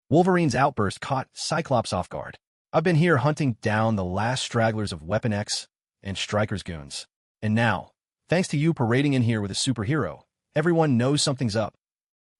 Wolverine's outburst caught Cyclops off guard. "I've been here hunting down the last stragglers of Weapon X and Stryker's goons. And now, thanks to you parading in here with a superhero, everyone knows something's up."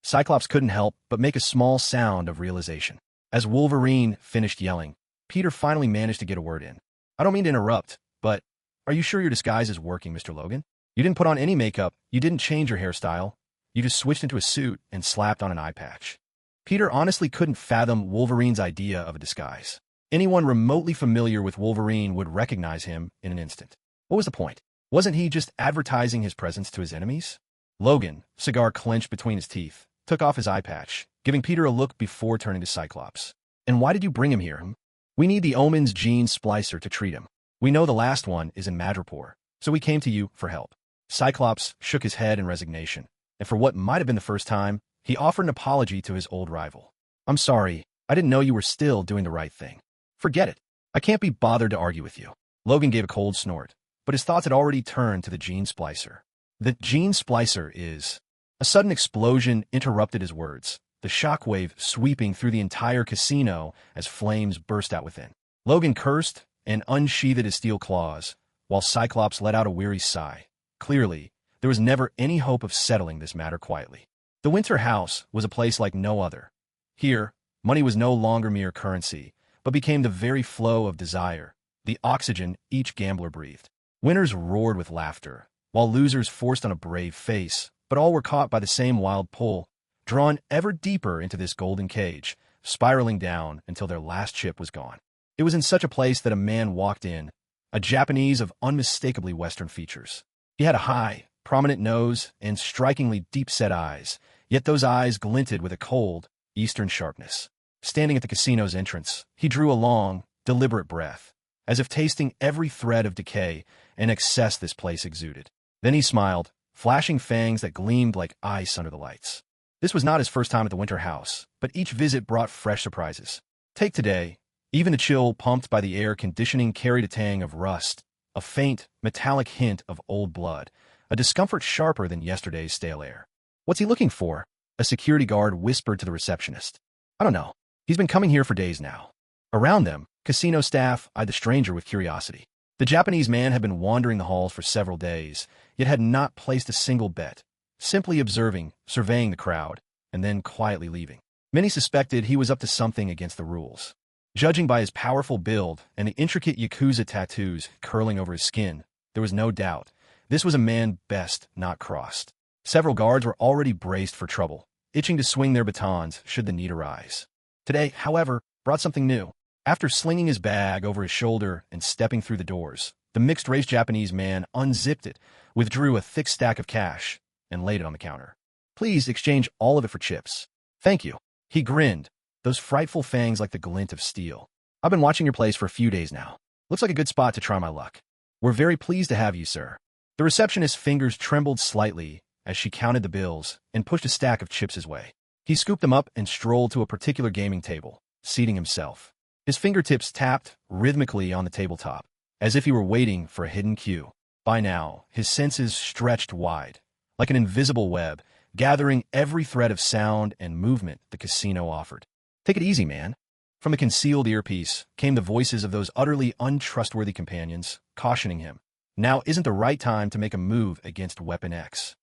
Cyclops couldn't help but make a small sound of realization. As Wolverine finished yelling, Peter finally managed to get a word in. "I don't mean to interrupt, but are you sure your disguise is working, Mr. Logan? You didn't put on any makeup, you didn't change your hairstyle, you just switched into a suit and slapped on an eye patch." Peter honestly couldn't fathom Wolverine's idea of a disguise. Anyone remotely familiar with Wolverine would recognize him in an instant. What was the point? Wasn't he just advertising his presence to his enemies? Logan, cigar clenched between his teeth, took off his eye patch, giving Peter a look before turning to Cyclops. "And why did you bring him here? We need the Omen's gene splicer to treat him. We know the last one is in Madripoor, so we came to you for help." Cyclops shook his head in resignation, and for what might have been the first time, he offered an apology to his old rival. "I'm sorry, I didn't know you were still doing the right thing. Forget it. I can't be bothered to argue with you." Logan gave a cold snort, but his thoughts had already turned to the gene splicer. "The gene splicer is—" A sudden explosion interrupted his words, the shockwave sweeping through the entire casino as flames burst out within. Logan cursed and unsheathed his steel claws, while Cyclops let out a weary sigh. Clearly, there was never any hope of settling this matter quietly. The Winter House was a place like no other. Here, money was no longer mere currency, but became the very flow of desire, the oxygen each gambler breathed. Winners roared with laughter, while losers forced on a brave face, but all were caught by the same wild pull, drawn ever deeper into this golden cage, spiraling down until their last chip was gone. It was in such a place that a man walked in, a Japanese of unmistakably Western features. He had a high, prominent nose, and strikingly deep-set eyes, yet those eyes glinted with a cold, eastern sharpness. Standing at the casino's entrance, he drew a long, deliberate breath, as if tasting every thread of decay and excess this place exuded. Then he smiled, flashing fangs that gleamed like ice under the lights. This was not his first time at the Winter House, but each visit brought fresh surprises. Take today. Even the chill pumped by the air conditioning carried a tang of rust, a faint, metallic hint of old blood, a discomfort sharper than yesterday's stale air. What's he looking for? A security guard whispered to the receptionist. I don't know. He's been coming here for days now. Around them, casino staff eyed the stranger with curiosity. The Japanese man had been wandering the halls for several days, yet had not placed a single bet, simply observing, surveying the crowd, and then quietly leaving. Many suspected he was up to something against the rules. Judging by his powerful build and the intricate Yakuza tattoos curling over his skin, there was no doubt this was a man best not crossed. Several guards were already braced for trouble, itching to swing their batons should the need arise. Today, however, brought something new. After slinging his bag over his shoulder and stepping through the doors, the mixed-race Japanese man unzipped it, withdrew a thick stack of cash, and laid it on the counter. Please exchange all of it for chips. Thank you. He grinned, those frightful fangs like the glint of steel. I've been watching your place for a few days now. Looks like a good spot to try my luck. We're very pleased to have you, sir. The receptionist's fingers trembled slightly as she counted the bills and pushed a stack of chips his way. He scooped them up and strolled to a particular gaming table, seating himself. His fingertips tapped rhythmically on the tabletop, as if he were waiting for a hidden cue. By now, his senses stretched wide, like an invisible web, gathering every thread of sound and movement the casino offered. Take it easy, man. From the concealed earpiece came the voices of those utterly untrustworthy companions, cautioning him. Now isn't the right time to make a move against Weapon X.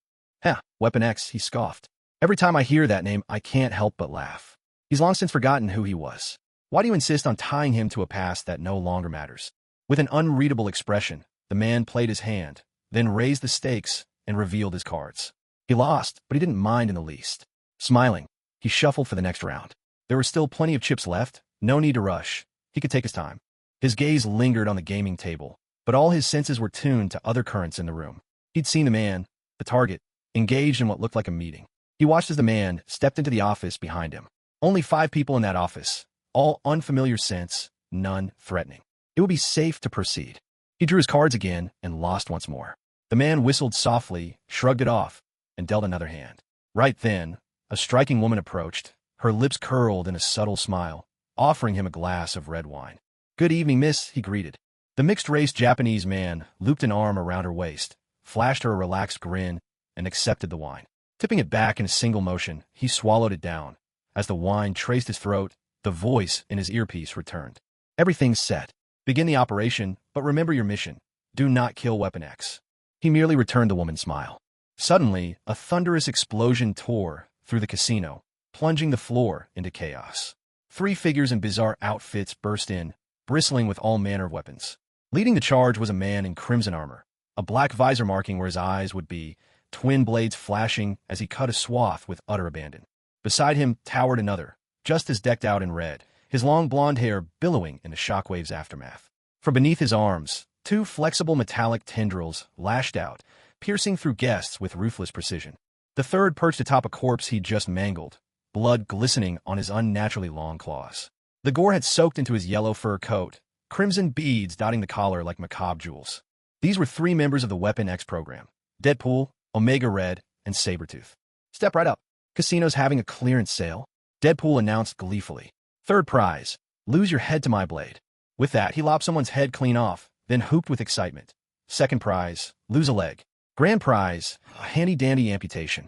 Weapon X, he scoffed. Every time I hear that name, I can't help but laugh. He's long since forgotten who he was. Why do you insist on tying him to a past that no longer matters? With an unreadable expression, the man played his hand, then raised the stakes and revealed his cards. He lost, but he didn't mind in the least. Smiling, he shuffled for the next round. There were still plenty of chips left, no need to rush. He could take his time. His gaze lingered on the gaming table, but all his senses were tuned to other currents in the room. He'd seen the man, the target, engaged in what looked like a meeting. He watched as the man stepped into the office behind him. Only 5 people in that office, all unfamiliar scents, none threatening. It would be safe to proceed. He drew his cards again and lost once more. The man whistled softly, shrugged it off, and dealt another hand. Right then, a striking woman approached, her lips curled in a subtle smile, offering him a glass of red wine. Good evening, miss, he greeted. The mixed-race Japanese man looped an arm around her waist, flashed her a relaxed grin, and accepted the wine. Tipping it back in a single motion, he swallowed it down. As the wine traced his throat, the voice in his earpiece returned. Everything's set. Begin the operation, but remember your mission. Do not kill Weapon X. He merely returned the woman's smile. Suddenly, a thunderous explosion tore through the casino, plunging the floor into chaos. 3 figures in bizarre outfits burst in, bristling with all manner of weapons. Leading the charge was a man in crimson armor, a black visor marking where his eyes would be, twin blades flashing as he cut a swath with utter abandon. Beside him towered another, just as decked out in red, his long blonde hair billowing in the shockwave's aftermath. From beneath his arms, 2 flexible metallic tendrils lashed out, piercing through guests with ruthless precision. The third perched atop a corpse he'd just mangled, blood glistening on his unnaturally long claws. The gore had soaked into his yellow fur coat, crimson beads dotting the collar like macabre jewels. These were 3 members of the Weapon X program: Deadpool, Omega Red, and Sabretooth. Step right up. Casino's having a clearance sale, Deadpool announced gleefully. Third prize, lose your head to my blade. With that, he lopped someone's head clean off, then hooped with excitement. Second prize, lose a leg. Grand prize, a handy-dandy amputation.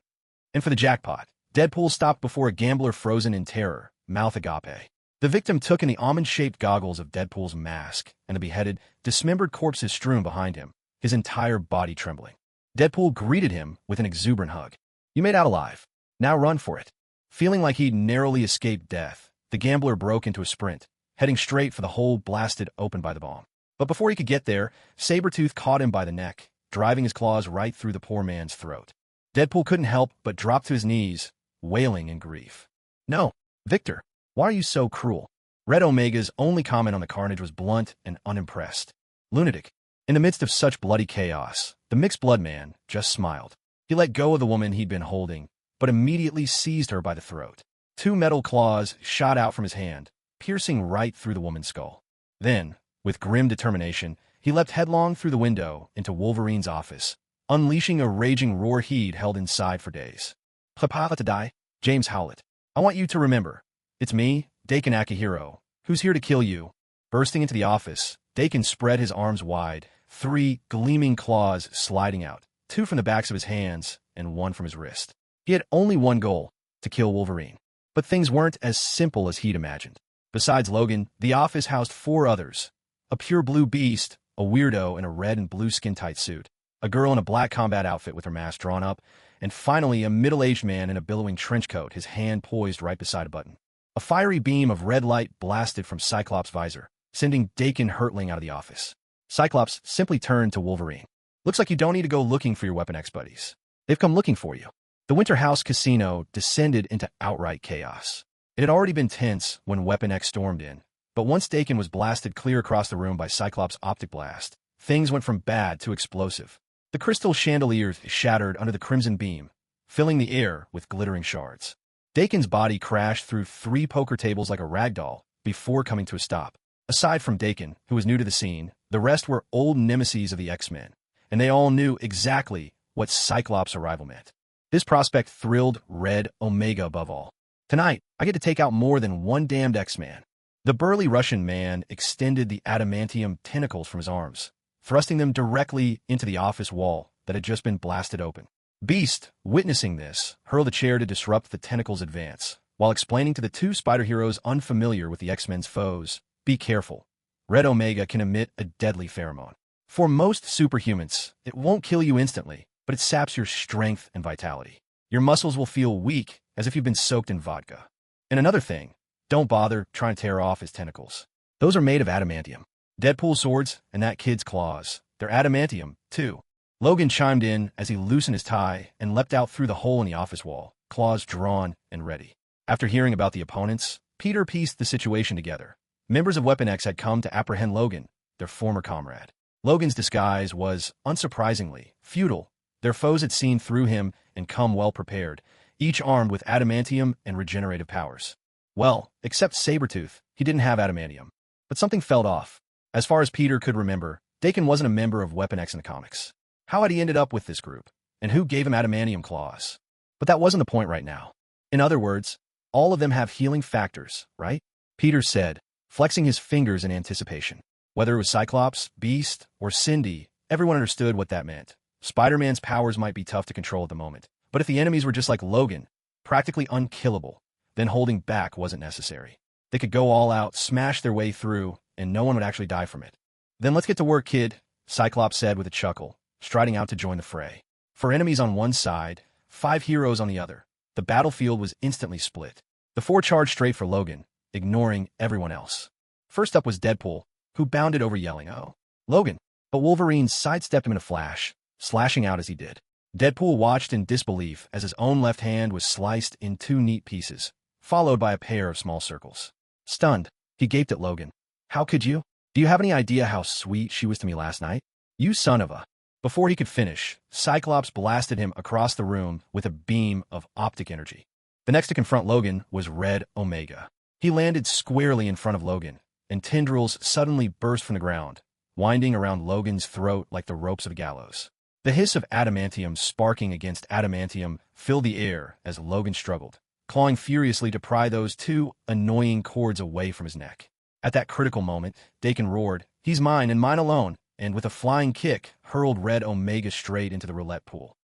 And for the jackpot, Deadpool stopped before a gambler frozen in terror, mouth agape. The victim took in the almond-shaped goggles of Deadpool's mask, and the beheaded, dismembered corpses strewn behind him, his entire body trembling. Deadpool greeted him with an exuberant hug. You made out alive. Now run for it. Feeling like he'd narrowly escaped death, the gambler broke into a sprint, heading straight for the hole blasted open by the bomb. But before he could get there, Sabretooth caught him by the neck, driving his claws right through the poor man's throat. Deadpool couldn't help but drop to his knees, wailing in grief. No, Victor, why are you so cruel? Red Omega's only comment on the carnage was blunt and unimpressed. Lunatic. In the midst of such bloody chaos, The mixed-blood man just smiled. He let go of the woman he'd been holding, but immediately seized her by the throat. Two metal claws shot out from his hand, piercing right through the woman's skull. Then, with grim determination, he leapt headlong through the window into Wolverine's office, unleashing a raging roar he'd held inside for days. "Prepare to die, James Howlett. I want you to remember, it's me, Dakin Akihiro, who's here to kill you." Bursting into the office, Dakin spread his arms wide, three gleaming claws sliding out, two from the backs of his hands and one from his wrist. He had only one goal, to kill Wolverine. But things weren't as simple as he'd imagined. Besides Logan, the office housed four others: a pure blue beast, a weirdo in a red and blue skin-tight suit, a girl in a black combat outfit with her mask drawn up, and finally a middle-aged man in a billowing trench coat, his hand poised right beside a button. A fiery beam of red light blasted from Cyclops' visor, sending Dakin hurtling out of the office. Cyclops simply turned to Wolverine. "Looks like you don't need to go looking for your Weapon X buddies. They've come looking for you." The Winter House Casino descended into outright chaos. It had already been tense when Weapon X stormed in, but once Dakin was blasted clear across the room by Cyclops' optic blast, things went from bad to explosive. The crystal chandeliers shattered under the crimson beam, filling the air with glittering shards. Dakin's body crashed through three poker tables like a rag doll before coming to a stop. Aside from Dakin, who was new to the scene, the rest were old nemesis of the X-Men, and they all knew exactly what Cyclops' arrival meant. This prospect thrilled Red Omega above all. "Tonight, I get to take out more than one damned X-Man." The burly Russian man extended the adamantium tentacles from his arms, thrusting them directly into the office wall that had just been blasted open. Beast, witnessing this, hurled a chair to disrupt the tentacles' advance, while explaining to the two spider heroes unfamiliar with the X-Men's foes, "Be careful. Red Omega can emit a deadly pheromone. For most superhumans, it won't kill you instantly, but it saps your strength and vitality. Your muscles will feel weak, as if you've been soaked in vodka. And another thing, don't bother trying to tear off his tentacles. Those are made of adamantium. Deadpool's swords and that kid's claws, they're adamantium, too." Logan chimed in as he loosened his tie and leapt out through the hole in the office wall, claws drawn and ready. After hearing about the opponents, Peter pieced the situation together. Members of Weapon X had come to apprehend Logan, their former comrade. Logan's disguise was, unsurprisingly, futile. Their foes had seen through him and come well prepared, each armed with adamantium and regenerative powers. Well, except Sabretooth, he didn't have adamantium. But something felt off. As far as Peter could remember, Dakin wasn't a member of Weapon X in the comics. How had he ended up with this group? And who gave him adamantium claws? But that wasn't the point right now. In other words, all of them have healing factors, right? Peter said, flexing his fingers in anticipation. Whether it was Cyclops, Beast, or Cindy, everyone understood what that meant. Spider-Man's powers might be tough to control at the moment, but if the enemies were just like Logan, practically unkillable, then holding back wasn't necessary. They could go all out, smash their way through, and no one would actually die from it. "Then let's get to work, kid," Cyclops said with a chuckle, striding out to join the fray. For enemies on one side, 5 heroes on the other, the battlefield was instantly split. The 4 charged straight for Logan, ignoring everyone else. First up was Deadpool, who bounded over yelling, "Oh, Logan!" But Wolverine sidestepped him in a flash, slashing out as he did. Deadpool watched in disbelief as his own left hand was sliced in 2 neat pieces, followed by a pair of small circles. Stunned, he gaped at Logan. "How could you? Do you have any idea how sweet she was to me last night? You son of a..." Before he could finish, Cyclops blasted him across the room with a beam of optic energy. The next to confront Logan was Red Omega. He landed squarely in front of Logan, and tendrils suddenly burst from the ground, winding around Logan's throat like the ropes of a gallows. The hiss of adamantium sparking against adamantium filled the air as Logan struggled, clawing furiously to pry those 2 annoying cords away from his neck. At that critical moment, Dakin roared, "He's mine and mine alone," and with a flying kick, hurled Red Omega straight into the roulette pool.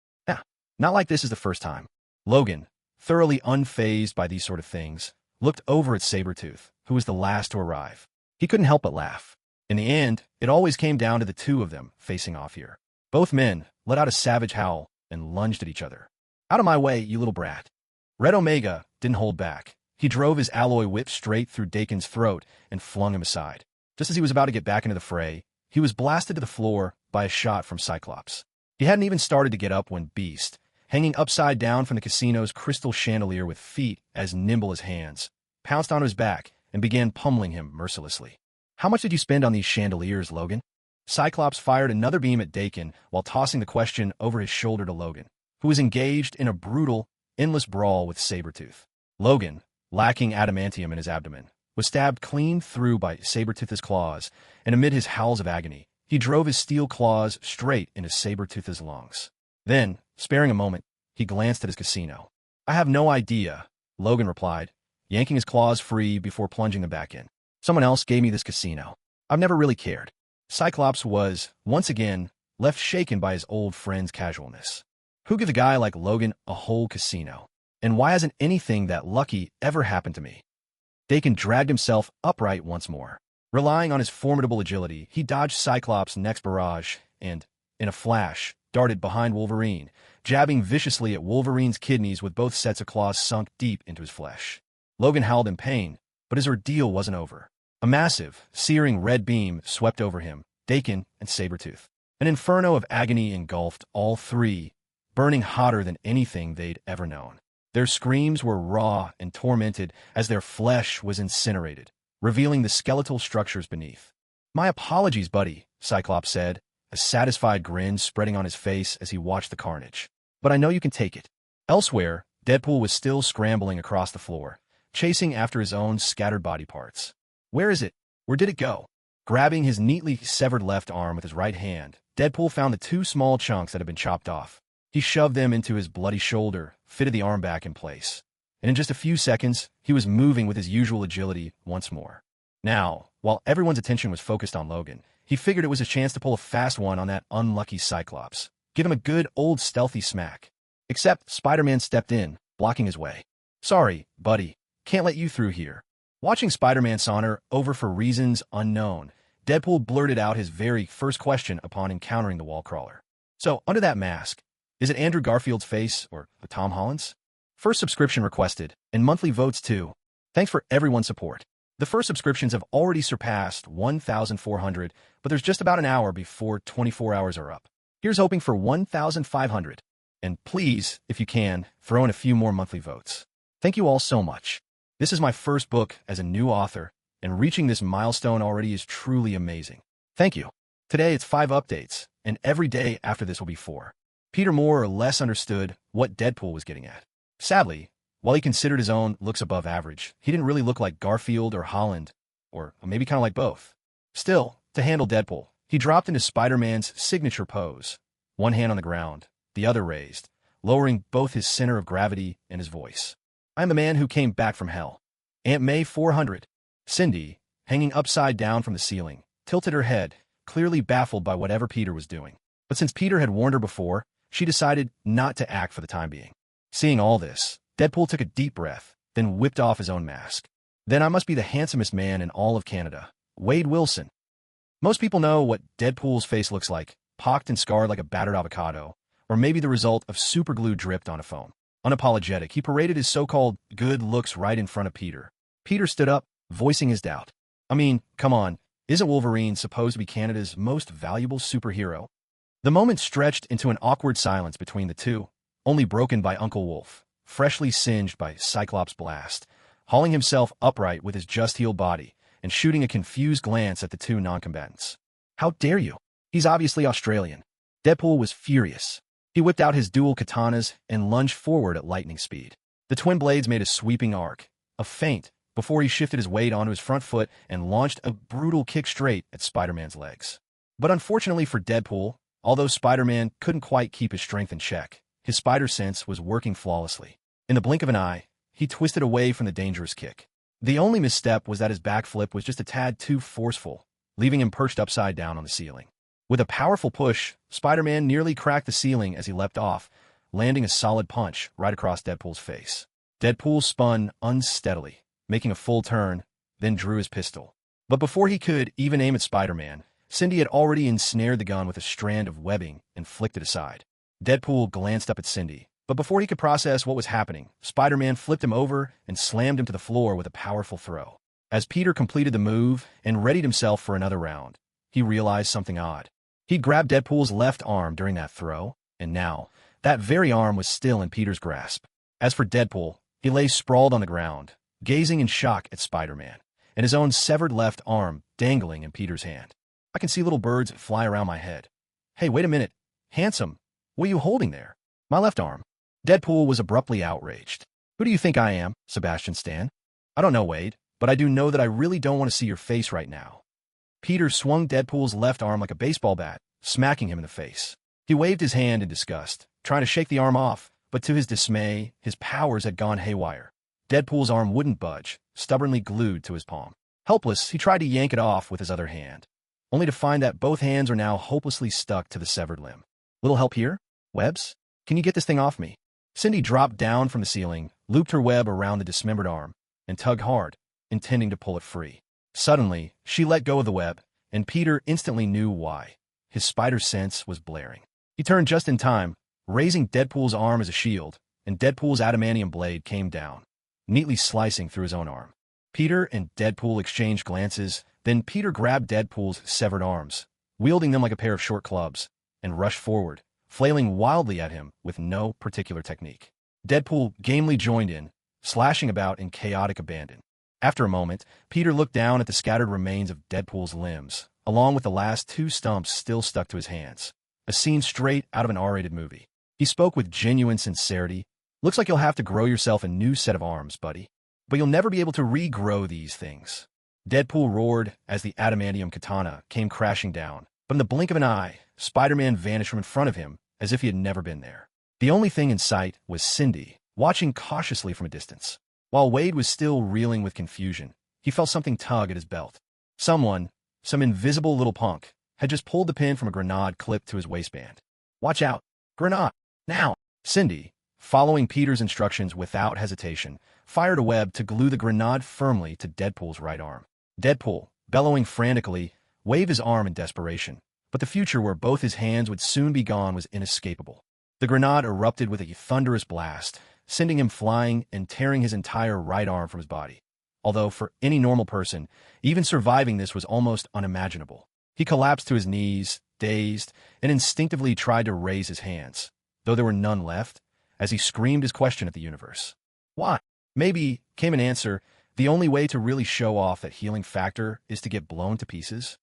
Not like this is the first time. Logan, thoroughly unfazed by these sort of things, looked over at Sabretooth, who was the last to arrive. He couldn't help but laugh. In the end, it always came down to the 2 of them facing off here. Both men let out a savage howl and lunged at each other. "Out of my way, you little brat." Red Omega didn't hold back. He drove his alloy whip straight through Dakin's throat and flung him aside. Just as he was about to get back into the fray, he was blasted to the floor by a shot from Cyclops. He hadn't even started to get up when Beast, hanging upside down from the casino's crystal chandelier with feet as nimble as hands, pounced onto his back and began pummeling him mercilessly. "How much did you spend on these chandeliers, Logan?" Cyclops fired another beam at Dakin while tossing the question over his shoulder to Logan, who was engaged in a brutal, endless brawl with Sabretooth. Logan, lacking adamantium in his abdomen, was stabbed clean through by Sabretooth's claws, and amid his howls of agony, he drove his steel claws straight into Sabretooth's lungs. Then, sparing a moment, he glanced at his casino. "I have no idea," Logan replied, yanking his claws free before plunging them back in. "Someone else gave me this casino. I've never really cared." Cyclops was, once again, left shaken by his old friend's casualness. Who gives a guy like Logan a whole casino? And why hasn't anything that lucky ever happened to me? Dakin dragged himself upright once more. Relying on his formidable agility, he dodged Cyclops' next barrage and, in a flash, darted behind Wolverine, jabbing viciously at Wolverine's kidneys with both sets of claws sunk deep into his flesh. Logan howled in pain, but his ordeal wasn't over. A massive, searing red beam swept over him, Dakin, and Sabretooth. An inferno of agony engulfed all three, burning hotter than anything they'd ever known. Their screams were raw and tormented as their flesh was incinerated, revealing the skeletal structures beneath. "My apologies, buddy," Cyclops said, a satisfied grin spreading on his face as he watched the carnage. "But I know you can take it." Elsewhere, Deadpool was still scrambling across the floor, chasing after his own scattered body parts. "Where is it? Where did it go?" Grabbing his neatly severed left arm with his right hand, Deadpool found the two small chunks that had been chopped off. He shoved them into his bloody shoulder, fitted the arm back in place, and in just a few seconds, he was moving with his usual agility once more. Now, while everyone's attention was focused on Logan, he figured it was a chance to pull a fast one on that unlucky Cyclops. Give him a good old stealthy smack. Except Spider-Man stepped in, blocking his way. "Sorry, buddy, can't let you through here." Watching Spider-Man saunter over for reasons unknown, Deadpool blurted out his very first question upon encountering the wall crawler. "So, under that mask, is it Andrew Garfield's face or Tom Holland's?" First subscription requested, and monthly votes too. Thanks for everyone's support. The first subscriptions have already surpassed 1,400, but there's just about an hour before 24 hours are up. Here's hoping for 1,500. And please, if you can, throw in a few more monthly votes. Thank you all so much. This is my first book as a new author, and reaching this milestone already is truly amazing. Thank you. Today it's 5 updates, and every day after this will be 4. Peter more or less understood what Deadpool was getting at. Sadly, while he considered his own looks above average, he didn't really look like Garfield or Holland, or maybe kind of like both. Still, to handle Deadpool, he dropped into Spider-Man's signature pose, one hand on the ground, the other raised, lowering both his center of gravity and his voice. "I am the man who came back from hell. Aunt May 400. Cindy, hanging upside down from the ceiling, tilted her head, clearly baffled by whatever Peter was doing. But since Peter had warned her before, she decided not to act for the time being. Seeing all this, Deadpool took a deep breath, then whipped off his own mask. "Then I must be the handsomest man in all of Canada, Wade Wilson." Most people know what Deadpool's face looks like, pocked and scarred like a battered avocado, or maybe the result of superglue dripped on a phone. Unapologetic, he paraded his so-called good looks right in front of Peter. Peter stood up, voicing his doubt. "I mean, come on, isn't Wolverine supposed to be Canada's most valuable superhero?" The moment stretched into an awkward silence between the two, only broken by Uncle Wolf, freshly singed by Cyclops' blast, hauling himself upright with his just-healed body and shooting a confused glance at the two non-combatants. "How dare you? He's obviously Australian." Deadpool was furious. He whipped out his dual katanas and lunged forward at lightning speed. The twin blades made a sweeping arc, a feint, before he shifted his weight onto his front foot and launched a brutal kick straight at Spider-Man's legs. But unfortunately for Deadpool, although Spider-Man couldn't quite keep his strength in check, his spider sense was working flawlessly. In the blink of an eye, he twisted away from the dangerous kick. The only misstep was that his backflip was just a tad too forceful, leaving him perched upside down on the ceiling. With a powerful push, Spider-Man nearly cracked the ceiling as he leapt off, landing a solid punch right across Deadpool's face. Deadpool spun unsteadily, making a full turn, then drew his pistol. But before he could even aim at Spider-Man, Cindy had already ensnared the gun with a strand of webbing and flicked it aside. Deadpool glanced up at Cindy, but before he could process what was happening, Spider-Man flipped him over and slammed him to the floor with a powerful throw. As Peter completed the move and readied himself for another round, he realized something odd. He'd grabbed Deadpool's left arm during that throw, and now, that very arm was still in Peter's grasp. As for Deadpool, he lay sprawled on the ground, gazing in shock at Spider-Man, and his own severed left arm dangling in Peter's hand. I can see little birds fly around my head. Hey, wait a minute. Handsome, what are you holding there? My left arm. Deadpool was abruptly outraged. Who do you think I am, Sebastian Stan? I don't know, Wade, but I do know that I really don't want to see your face right now. Peter swung Deadpool's left arm like a baseball bat, smacking him in the face. He waved his hand in disgust, trying to shake the arm off, but to his dismay, his powers had gone haywire. Deadpool's arm wouldn't budge, stubbornly glued to his palm. Helpless, he tried to yank it off with his other hand, only to find that both hands are now hopelessly stuck to the severed limb. Little help here? Webs? Can you get this thing off me? Cindy dropped down from the ceiling, looped her web around the dismembered arm, and tugged hard, intending to pull it free. Suddenly, she let go of the web, and Peter instantly knew why. His spider sense was blaring. He turned just in time, raising Deadpool's arm as a shield, and Deadpool's adamantium blade came down, neatly slicing through his own arm. Peter and Deadpool exchanged glances, then Peter grabbed Deadpool's severed arms, wielding them like a pair of short clubs, and rushed forward, flailing wildly at him with no particular technique. Deadpool gamely joined in, slashing about in chaotic abandon. After a moment, Peter looked down at the scattered remains of Deadpool's limbs, along with the last two stumps still stuck to his hands. A scene straight out of an R-rated movie. He spoke with genuine sincerity. Looks like you'll have to grow yourself a new set of arms, buddy. But you'll never be able to regrow these things. Deadpool roared as the adamantium katana came crashing down. But in the blink of an eye, Spider-Man vanished from in front of him as if he had never been there. The only thing in sight was Cindy, watching cautiously from a distance. While Wade was still reeling with confusion, he felt something tug at his belt. Someone, some invisible little punk, had just pulled the pin from a grenade clipped to his waistband. Watch out! Grenade! Now! Cindy, following Peter's instructions without hesitation, fired a web to glue the grenade firmly to Deadpool's right arm. Deadpool, bellowing frantically, waved his arm in desperation, but the future where both his hands would soon be gone was inescapable. The grenade erupted with a thunderous blast, sending him flying and tearing his entire right arm from his body. Although for any normal person, even surviving this was almost unimaginable. He collapsed to his knees, dazed, and instinctively tried to raise his hands, though there were none left, as he screamed his question at the universe. Why? Maybe, came an answer, the only way to really show off that healing factor is to get blown to pieces.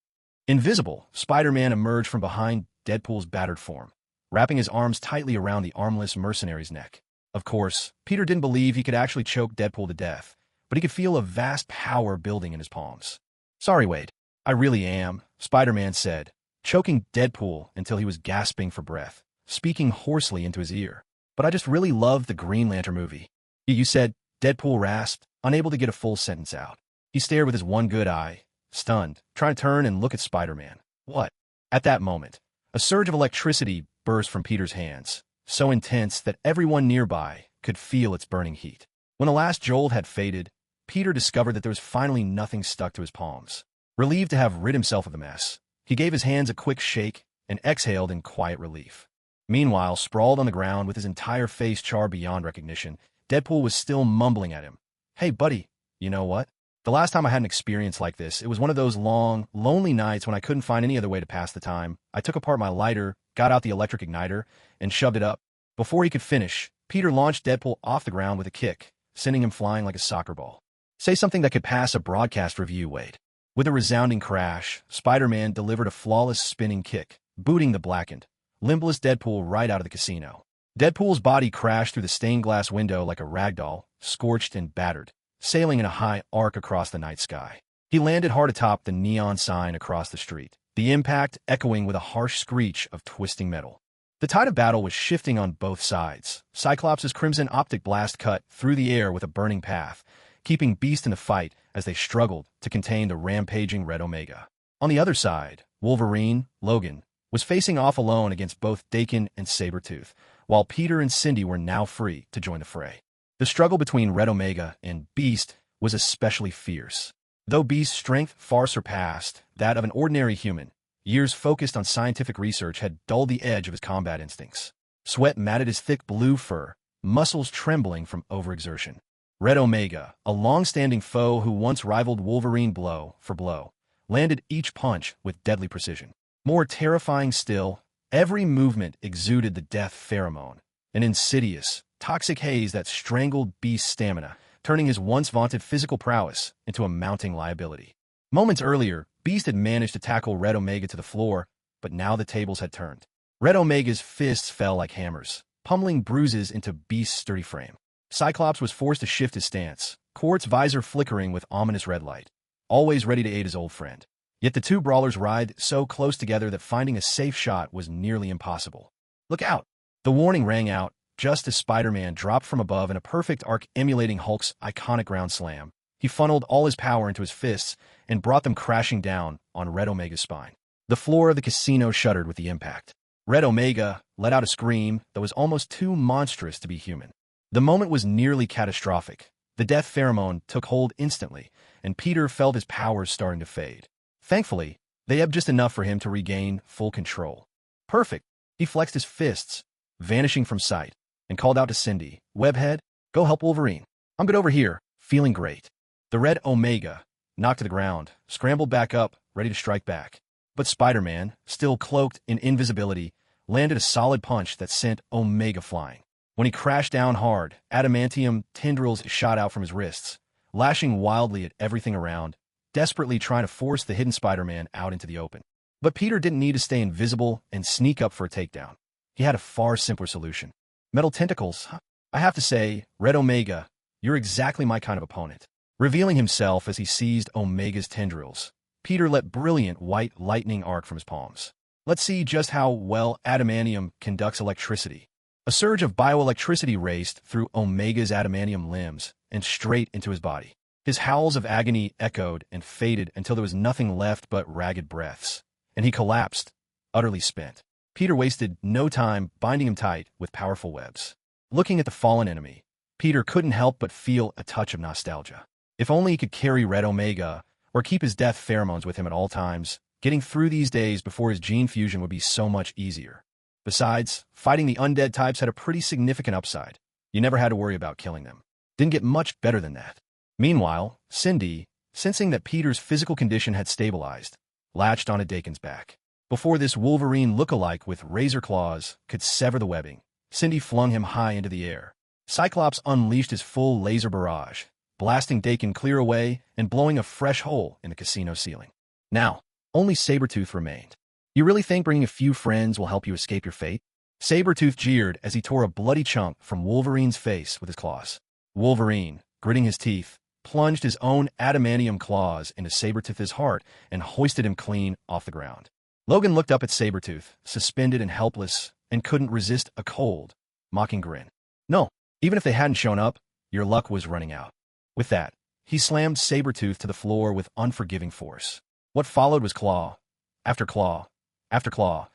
Invisible, Spider-Man emerged from behind Deadpool's battered form, wrapping his arms tightly around the armless mercenary's neck. Of course, Peter didn't believe he could actually choke Deadpool to death, but he could feel a vast power building in his palms. Sorry, Wade. I really am, Spider-Man said, choking Deadpool until he was gasping for breath, speaking hoarsely into his ear. But I just really loved the Green Lantern movie. You said, Deadpool rasped, unable to get a full sentence out. He stared with his one good eye, stunned, trying to turn and look at Spider-Man. What? At that moment, a surge of electricity burst from Peter's hands, so intense that everyone nearby could feel its burning heat. When the last jolt had faded, Peter discovered that there was finally nothing stuck to his palms. Relieved to have rid himself of the mess, he gave his hands a quick shake and exhaled in quiet relief. Meanwhile, sprawled on the ground with his entire face charred beyond recognition, Deadpool was still mumbling at him. Hey, buddy, you know what? The last time I had an experience like this, it was one of those long, lonely nights when I couldn't find any other way to pass the time. I took apart my lighter, got out the electric igniter, and shoved it up. Before he could finish, Peter launched Deadpool off the ground with a kick, sending him flying like a soccer ball. Say something that could pass a broadcast review, Wade. With a resounding crash, Spider-Man delivered a flawless spinning kick, booting the blackened, limbless Deadpool right out of the casino. Deadpool's body crashed through the stained glass window like a ragdoll, scorched and battered, sailing in a high arc across the night sky. He landed hard atop the neon sign across the street, the impact echoing with a harsh screech of twisting metal. The tide of battle was shifting on both sides. Cyclops' crimson optic blast cut through the air with a burning path, keeping Beast in the fight as they struggled to contain the rampaging Red Omega. On the other side, Wolverine, Logan, was facing off alone against both Daken and Sabretooth, while Peter and Cindy were now free to join the fray. The struggle between Red Omega and Beast was especially fierce. Though Beast's strength far surpassed that of an ordinary human, years focused on scientific research had dulled the edge of his combat instincts. Sweat matted his thick blue fur, muscles trembling from overexertion. Red Omega, a long-standing foe who once rivaled Wolverine blow for blow, landed each punch with deadly precision. More terrifying still, every movement exuded the death pheromone, an insidious, toxic haze that strangled Beast's stamina, turning his once vaunted physical prowess into a mounting liability. Moments earlier, Beast had managed to tackle Red Omega to the floor, but now the tables had turned. Red Omega's fists fell like hammers, pummeling bruises into Beast's sturdy frame. Cyclops was forced to shift his stance, Quartz visor flickering with ominous red light, always ready to aid his old friend. Yet the two brawlers writhed so close together that finding a safe shot was nearly impossible. "Look out!" The warning rang out just as Spider-Man dropped from above in a perfect arc emulating Hulk's iconic ground slam. He funneled all his power into his fists and brought them crashing down on Red Omega's spine. The floor of the casino shuddered with the impact. Red Omega let out a scream that was almost too monstrous to be human. The moment was nearly catastrophic. The death pheromone took hold instantly, and Peter felt his powers starting to fade. Thankfully, they ebbed just enough for him to regain full control. Perfect. He flexed his fists, vanishing from sight, and called out to Cindy, "Webhead, go help Wolverine. I'm good over here, feeling great." The Red Omega, knocked to the ground, scrambled back up, ready to strike back. But Spider-Man, still cloaked in invisibility, landed a solid punch that sent Omega flying. When he crashed down hard, adamantium tendrils shot out from his wrists, lashing wildly at everything around, desperately trying to force the hidden Spider-Man out into the open. But Peter didn't need to stay invisible and sneak up for a takedown. He had a far simpler solution. Metal tentacles. I have to say, Red Omega, you're exactly my kind of opponent. Revealing himself as he seized Omega's tendrils, Peter let brilliant white lightning arc from his palms. Let's see just how well adamantium conducts electricity. A surge of bioelectricity raced through Omega's adamantium limbs and straight into his body. His howls of agony echoed and faded until there was nothing left but ragged breaths, and he collapsed, utterly spent. Peter wasted no time binding him tight with powerful webs. Looking at the fallen enemy, Peter couldn't help but feel a touch of nostalgia. If only he could carry Red Omega or keep his death pheromones with him at all times, getting through these days before his gene fusion would be so much easier. Besides, fighting the undead types had a pretty significant upside. You never had to worry about killing them. Didn't get much better than that. Meanwhile, Cindy, sensing that Peter's physical condition had stabilized, latched onto Dakin's back. Before this Wolverine look-alike with razor claws could sever the webbing, Cindy flung him high into the air. Cyclops unleashed his full laser barrage, blasting Dakin clear away and blowing a fresh hole in the casino ceiling. Now, only Sabretooth remained. "You really think bringing a few friends will help you escape your fate?" Sabretooth jeered as he tore a bloody chunk from Wolverine's face with his claws. Wolverine, gritting his teeth, plunged his own adamantium claws into Sabretooth's heart and hoisted him clean off the ground. Logan looked up at Sabretooth, suspended and helpless, and couldn't resist a cold, mocking grin. "No, even if they hadn't shown up, your luck was running out." With that, he slammed Sabretooth to the floor with unforgiving force. What followed was claw, after claw, after claw,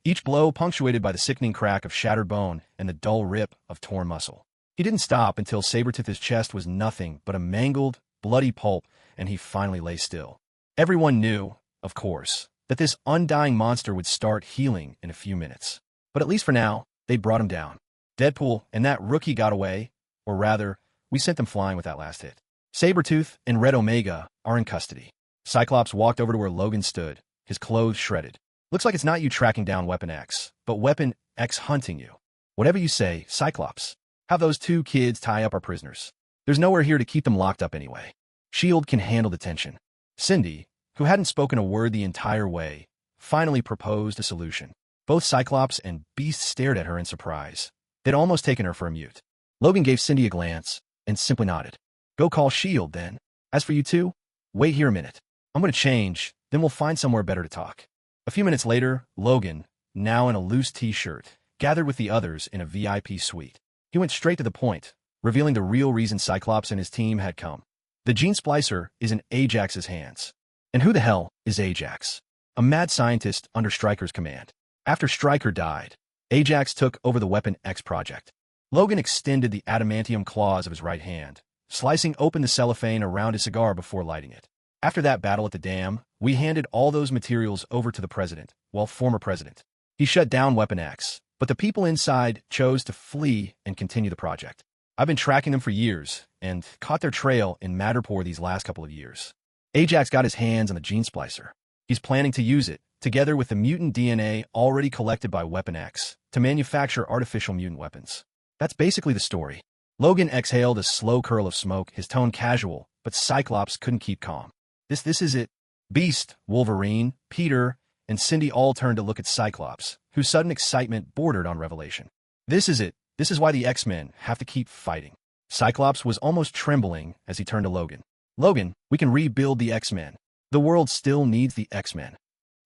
each blow punctuated by the sickening crack of shattered bone and the dull rip of torn muscle. He didn't stop until Sabretooth's chest was nothing but a mangled, bloody pulp, and he finally lay still. Everyone knew, of course, that this undying monster would start healing in a few minutes. But at least for now, they'd brought him down. Deadpool and that rookie got away, or rather, we sent them flying with that last hit. Sabretooth and Red Omega are in custody. Cyclops walked over to where Logan stood, his clothes shredded. "Looks like it's not you tracking down Weapon X, but Weapon X hunting you." "Whatever you say, Cyclops. Have those two kids tie up our prisoners. There's nowhere here to keep them locked up anyway. S.H.I.E.L.D. can handle the tension." Cindy, who hadn't spoken a word the entire way, finally proposed a solution. Both Cyclops and Beast stared at her in surprise. They'd almost taken her for a mute. Logan gave Cindy a glance and simply nodded. "Go call S.H.I.E.L.D. then. As for you two, wait here a minute. I'm going to change, then we'll find somewhere better to talk." A few minutes later, Logan, now in a loose t-shirt, gathered with the others in a VIP suite. He went straight to the point, revealing the real reason Cyclops and his team had come. The gene splicer is in Ajax's hands. And who the hell is Ajax? A mad scientist under Stryker's command. After Stryker died, Ajax took over the Weapon X project. Logan extended the adamantium claws of his right hand, slicing open the cellophane around his cigar before lighting it. "After that battle at the dam, we handed all those materials over to the president, well, former president. He shut down Weapon X, but the people inside chose to flee and continue the project. I've been tracking them for years and caught their trail in Madripoor these last couple of years. Ajax got his hands on the gene splicer. He's planning to use it, together with the mutant DNA already collected by Weapon X, to manufacture artificial mutant weapons. That's basically the story." Logan exhaled a slow curl of smoke, his tone casual, but Cyclops couldn't keep calm. This is it. Beast, Wolverine, Peter, and Cindy all turned to look at Cyclops, whose sudden excitement bordered on revelation. This is it. This is why the X-Men have to keep fighting. Cyclops was almost trembling as he turned to Logan. Logan, we can rebuild the X-Men. The world still needs the X-Men.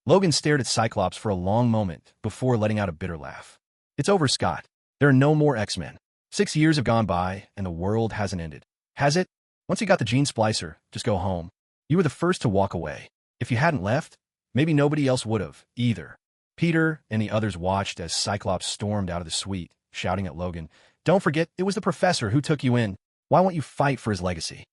Logan stared at Cyclops for a long moment before letting out a bitter laugh. It's over, Scott. There are no more X-Men. 6 years have gone by, and the world hasn't ended. Has it? Once you got the gene splicer, just go home. You were the first to walk away. If you hadn't left, maybe nobody else would have, either. Peter and the others watched as Cyclops stormed out of the suite, shouting at Logan, "Don't forget, it was the professor who took you in. Why won't you fight for his legacy?"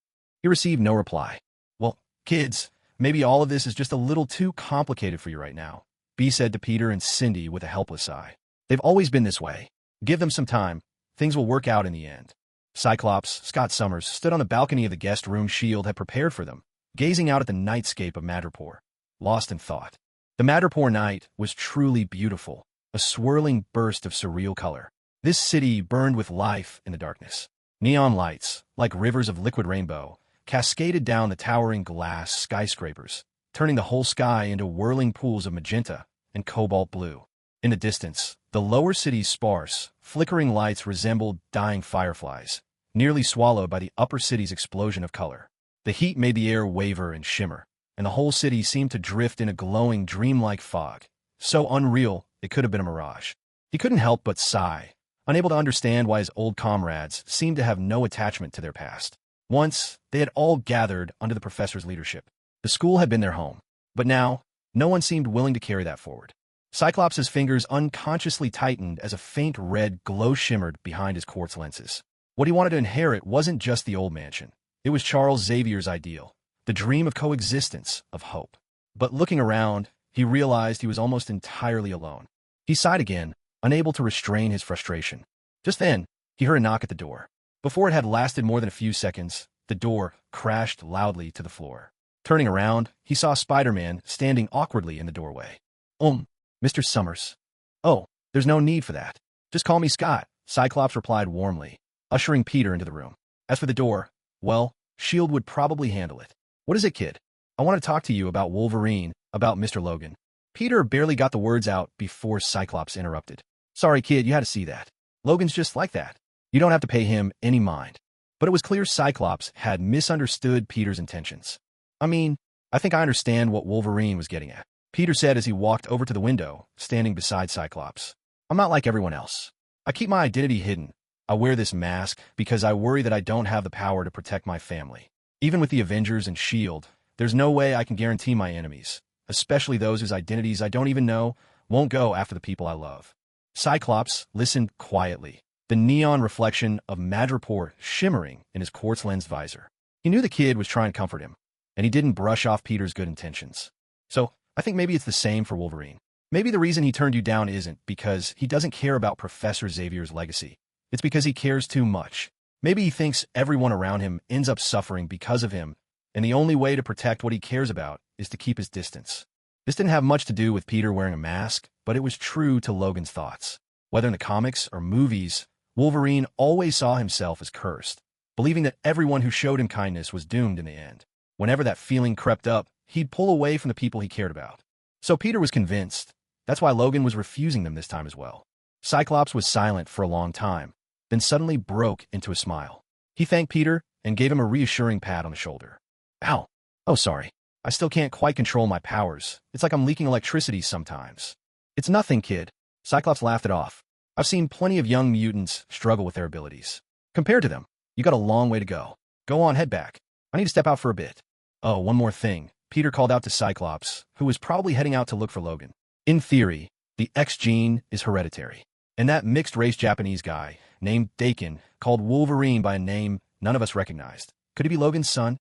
He received no reply. "Well, kids, maybe all of this is just a little too complicated for you right now," B said to Peter and Cindy with a helpless sigh. "They've always been this way. Give them some time. Things will work out in the end." Cyclops, Scott Summers, stood on the balcony of the guest room S.H.I.E.L.D. had prepared for them, gazing out at the nightscape of Madripoor, lost in thought. The Madripoor night was truly beautiful, a swirling burst of surreal color. This city burned with life in the darkness. Neon lights, like rivers of liquid rainbow, cascaded down the towering glass skyscrapers, turning the whole sky into whirling pools of magenta and cobalt blue. In the distance, the lower city's sparse, flickering lights resembled dying fireflies, nearly swallowed by the upper city's explosion of color. The heat made the air waver and shimmer, and the whole city seemed to drift in a glowing, dreamlike fog, so unreal it could have been a mirage. He couldn't help but sigh, unable to understand why his old comrades seemed to have no attachment to their past. Once, they had all gathered under the professor's leadership. The school had been their home, but now, no one seemed willing to carry that forward. Cyclops' fingers unconsciously tightened as a faint red glow shimmered behind his quartz lenses. What he wanted to inherit wasn't just the old mansion. It was Charles Xavier's ideal, the dream of coexistence, of hope. But looking around, he realized he was almost entirely alone. He sighed again, unable to restrain his frustration. Just then, he heard a knock at the door. Before it had lasted more than a few seconds, the door crashed loudly to the floor. Turning around, he saw Spider-Man standing awkwardly in the doorway. Mr. Summers." "Oh, there's no need for that. Just call me Scott," Cyclops replied warmly, ushering Peter into the room. As for the door, well, S.H.I.E.L.D. would probably handle it. "What is it, kid?" "I want to talk to you about Wolverine, about Mr. Logan." Peter barely got the words out before Cyclops interrupted. "Sorry, kid, you had to see that. Logan's just like that. You don't have to pay him any mind." But it was clear Cyclops had misunderstood Peter's intentions. "I mean, I think I understand what Wolverine was getting at," Peter said as he walked over to the window, standing beside Cyclops. "I'm not like everyone else. I keep my identity hidden. I wear this mask because I worry that I don't have the power to protect my family. Even with the Avengers and S.H.I.E.L.D., there's no way I can guarantee my enemies, especially those whose identities I don't even know, won't go after the people I love." Cyclops listened quietly, the neon reflection of Madripoor shimmering in his quartz lens visor. He knew the kid was trying to comfort him, and he didn't brush off Peter's good intentions. "So, I think maybe it's the same for Wolverine. Maybe the reason he turned you down isn't because he doesn't care about Professor Xavier's legacy. It's because he cares too much. Maybe he thinks everyone around him ends up suffering because of him, and the only way to protect what he cares about is to keep his distance." This didn't have much to do with Peter wearing a mask, but it was true to Logan's thoughts. Whether in the comics or movies, Wolverine always saw himself as cursed, believing that everyone who showed him kindness was doomed in the end. Whenever that feeling crept up, he'd pull away from the people he cared about. So Peter was convinced. That's why Logan was refusing them this time as well. Cyclops was silent for a long time, then suddenly broke into a smile. He thanked Peter and gave him a reassuring pat on the shoulder. "Ow. Oh, sorry. I still can't quite control my powers. It's like I'm leaking electricity sometimes." "It's nothing, kid." Cyclops laughed it off. "I've seen plenty of young mutants struggle with their abilities. Compared to them, you got a long way to go. Go on, head back. I need to step out for a bit." "Oh, one more thing," Peter called out to Cyclops, who was probably heading out to look for Logan. "In theory, the X gene is hereditary. And that mixed-race Japanese guy, named Dakin, called Wolverine by a name none of us recognized. Could he be Logan's son?"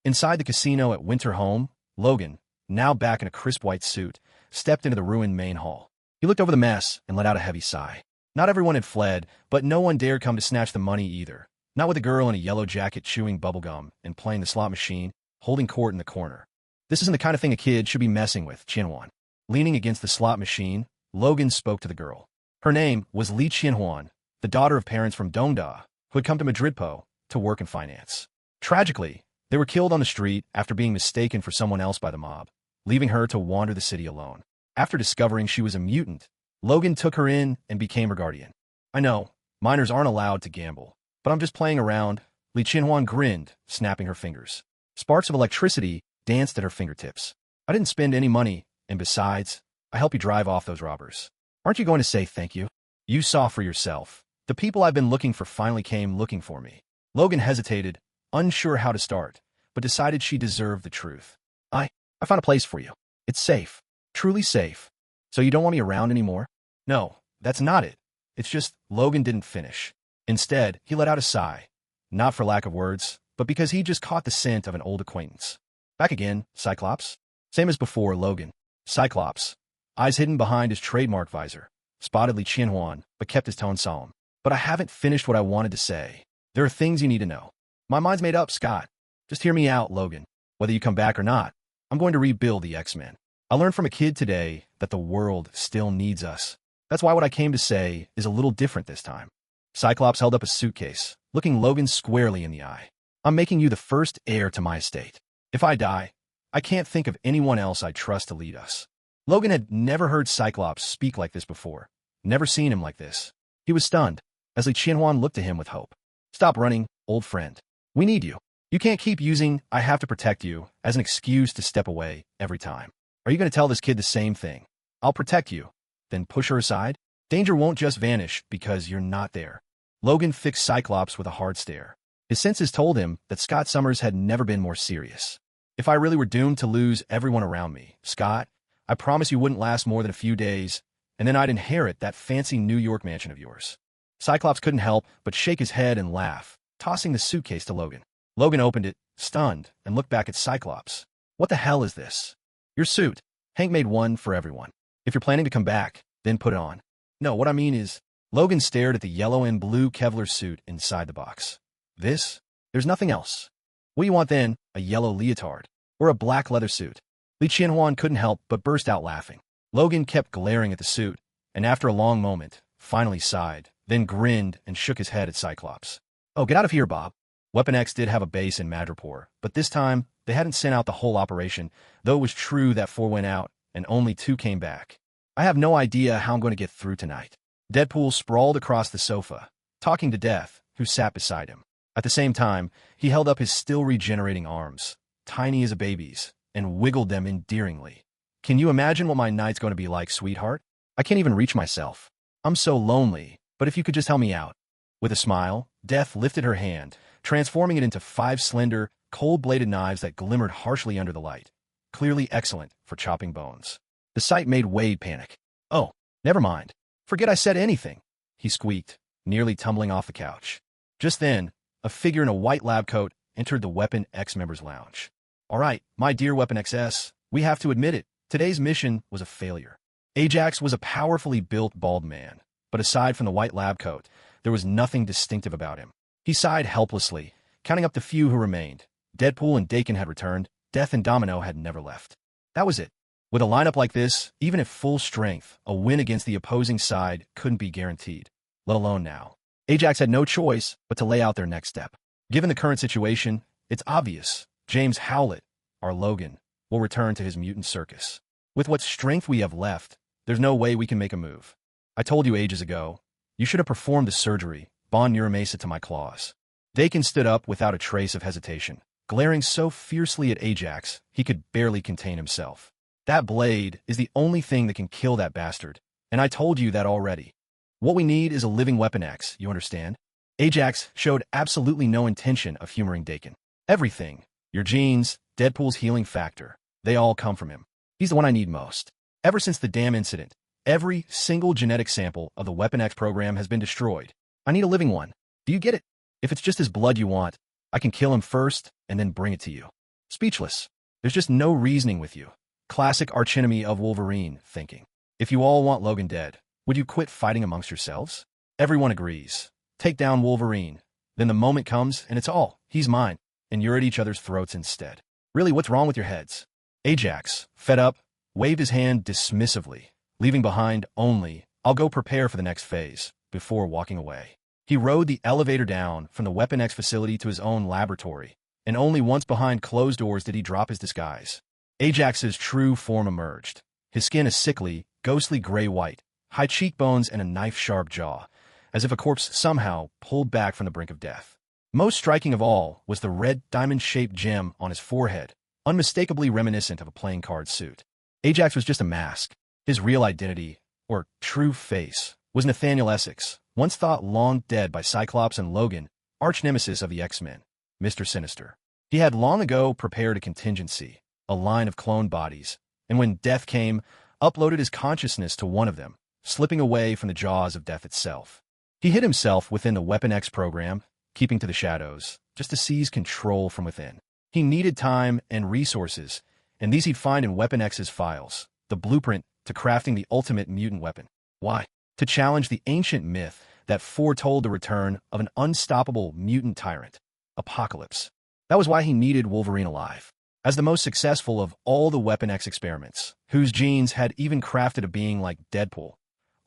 Inside the casino at Winter Home, Logan, now back in a crisp white suit, stepped into the ruined main hall. He looked over the mess and let out a heavy sigh. Not everyone had fled, but no one dared come to snatch the money either. Not with a girl in a yellow jacket chewing bubblegum and playing the slot machine, holding court in the corner. "This isn't the kind of thing a kid should be messing with, Qianhuan." Leaning against the slot machine, Logan spoke to the girl. Her name was Li Qianhuan, the daughter of parents from Dongda, who had come to Madridpo to work in finance. Tragically, They were killed on the street after being mistaken for someone else by the mob, leaving her to wander the city alone. After discovering she was a mutant, Logan took her in and became her guardian. I know, minors aren't allowed to gamble, but I'm just playing around. Li Qianhuan grinned, snapping her fingers. Sparks of electricity danced at her fingertips. I didn't spend any money, and besides, I help you drive off those robbers. Aren't you going to say thank you? You saw for yourself. The people I've been looking for finally came looking for me. Logan hesitated, unsure how to start, but decided she deserved the truth. I found a place for you. It's safe. Truly safe. So you don't want me around anymore? No, that's not it. It's just Logan didn't finish. Instead, he let out a sigh. Not for lack of words, but because he just caught the scent of an old acquaintance. Back again, Cyclops? Same as before, Logan. Cyclops, eyes hidden behind his trademark visor, spotted Li Qianhuan, but kept his tone solemn. But I haven't finished what I wanted to say. There are things you need to know. My mind's made up, Scott. Just hear me out, Logan. Whether you come back or not, I'm going to rebuild the X-Men. I learned from a kid today that the world still needs us. That's why what I came to say is a little different this time. Cyclops held up a suitcase, looking Logan squarely in the eye. I'm making you the first heir to my estate. If I die, I can't think of anyone else I'd trust to lead us. Logan had never heard Cyclops speak like this before, never seen him like this. He was stunned, as Li Qianhuan looked to him with hope. Stop running, old friend. We need you. You can't keep using "I have to protect you" as an excuse to step away every time. Are you going to tell this kid the same thing? I'll protect you. Then push her aside? Danger won't just vanish because you're not there. Logan fixed Cyclops with a hard stare. His senses told him that Scott Summers had never been more serious. If I really were doomed to lose everyone around me, Scott, I promise you wouldn't last more than a few days, and then I'd inherit that fancy New York mansion of yours. Cyclops couldn't help but shake his head and laugh, tossing the suitcase to Logan. Logan opened it, stunned, and looked back at Cyclops. What the hell is this? Your suit. Hank made one for everyone. If you're planning to come back, then put it on. No, what I mean is, Logan stared at the yellow and blue Kevlar suit inside the box. This? There's nothing else. What do you want then? A yellow leotard? Or a black leather suit? Li Qianhuan couldn't help but burst out laughing. Logan kept glaring at the suit, and after a long moment, finally sighed, then grinned and shook his head at Cyclops. Oh, get out of here, Bob. Weapon X did have a base in Madripoor, but this time, they hadn't sent out the whole operation, though it was true that 4 went out, and only 2 came back. I have no idea how I'm going to get through tonight. Deadpool sprawled across the sofa, talking to Death, who sat beside him. At the same time, he held up his still regenerating arms, tiny as a baby's, and wiggled them endearingly. Can you imagine what my night's going to be like, sweetheart? I can't even reach myself. I'm so lonely, but if you could just help me out. With a smile, Death lifted her hand, transforming it into 5 slender, cold-bladed knives that glimmered harshly under the light, clearly excellent for chopping bones. The sight made Wade panic. Oh, never mind. Forget I said anything, he squeaked, nearly tumbling off the couch. Just then, a figure in a white lab coat entered the Weapon X members' lounge. All right, my dear Weapon XS, we have to admit it. Today's mission was a failure. Ajax was a powerfully built bald man, but aside from the white lab coat, there was nothing distinctive about him. He sighed helplessly, counting up the few who remained. Deadpool and Dakin had returned. Death and Domino had never left. That was it. With a lineup like this, even at full strength, a win against the opposing side couldn't be guaranteed, let alone now. Ajax had no choice but to lay out their next step. Given the current situation, it's obvious. James Howlett, our Logan, will return to his mutant circus. With what strength we have left, there's no way we can make a move. I told you ages ago, you should have performed the surgery, bond Neuramesa to my claws. Dakin stood up without a trace of hesitation, glaring so fiercely at Ajax he could barely contain himself. That blade is the only thing that can kill that bastard, and I told you that already. What we need is a living Weapon X, you understand? Ajax showed absolutely no intention of humoring Dakin. Everything, your genes, Deadpool's healing factor, they all come from him. He's the one I need most. Ever since the damn incident, every single genetic sample of the Weapon X program has been destroyed. I need a living one. Do you get it? If it's just his blood you want, I can kill him first and then bring it to you. Speechless. There's just no reasoning with you. Classic archenemy of Wolverine thinking. If you all want Logan dead, would you quit fighting amongst yourselves? Everyone agrees. Take down Wolverine. Then the moment comes and it's all. He's mine. And you're at each other's throats instead. Really, what's wrong with your heads? Ajax, fed up, waved his hand dismissively, leaving behind only, I'll go prepare for the next phase, before walking away. He rode the elevator down from the Weapon X facility to his own laboratory, and only once behind closed doors did he drop his disguise. Ajax's true form emerged. His skin a sickly, ghostly gray-white, high cheekbones and a knife-sharp jaw, as if a corpse somehow pulled back from the brink of death. Most striking of all was the red diamond-shaped gem on his forehead, unmistakably reminiscent of a playing card suit. Ajax was just a mask. His real identity, or true face, was Nathaniel Essex, once thought long dead by Cyclops and Logan, arch-nemesis of the X-Men, Mr. Sinister. He had long ago prepared a contingency, a line of cloned bodies, and when death came, uploaded his consciousness to one of them, slipping away from the jaws of death itself. He hid himself within the Weapon X program, keeping to the shadows, just to seize control from within. He needed time and resources, and these he'd find in Weapon X's files, the blueprint to crafting the ultimate mutant weapon. Why? To challenge the ancient myth that foretold the return of an unstoppable mutant tyrant, Apocalypse. That was why he needed Wolverine alive. As the most successful of all the Weapon X experiments, whose genes had even crafted a being like Deadpool,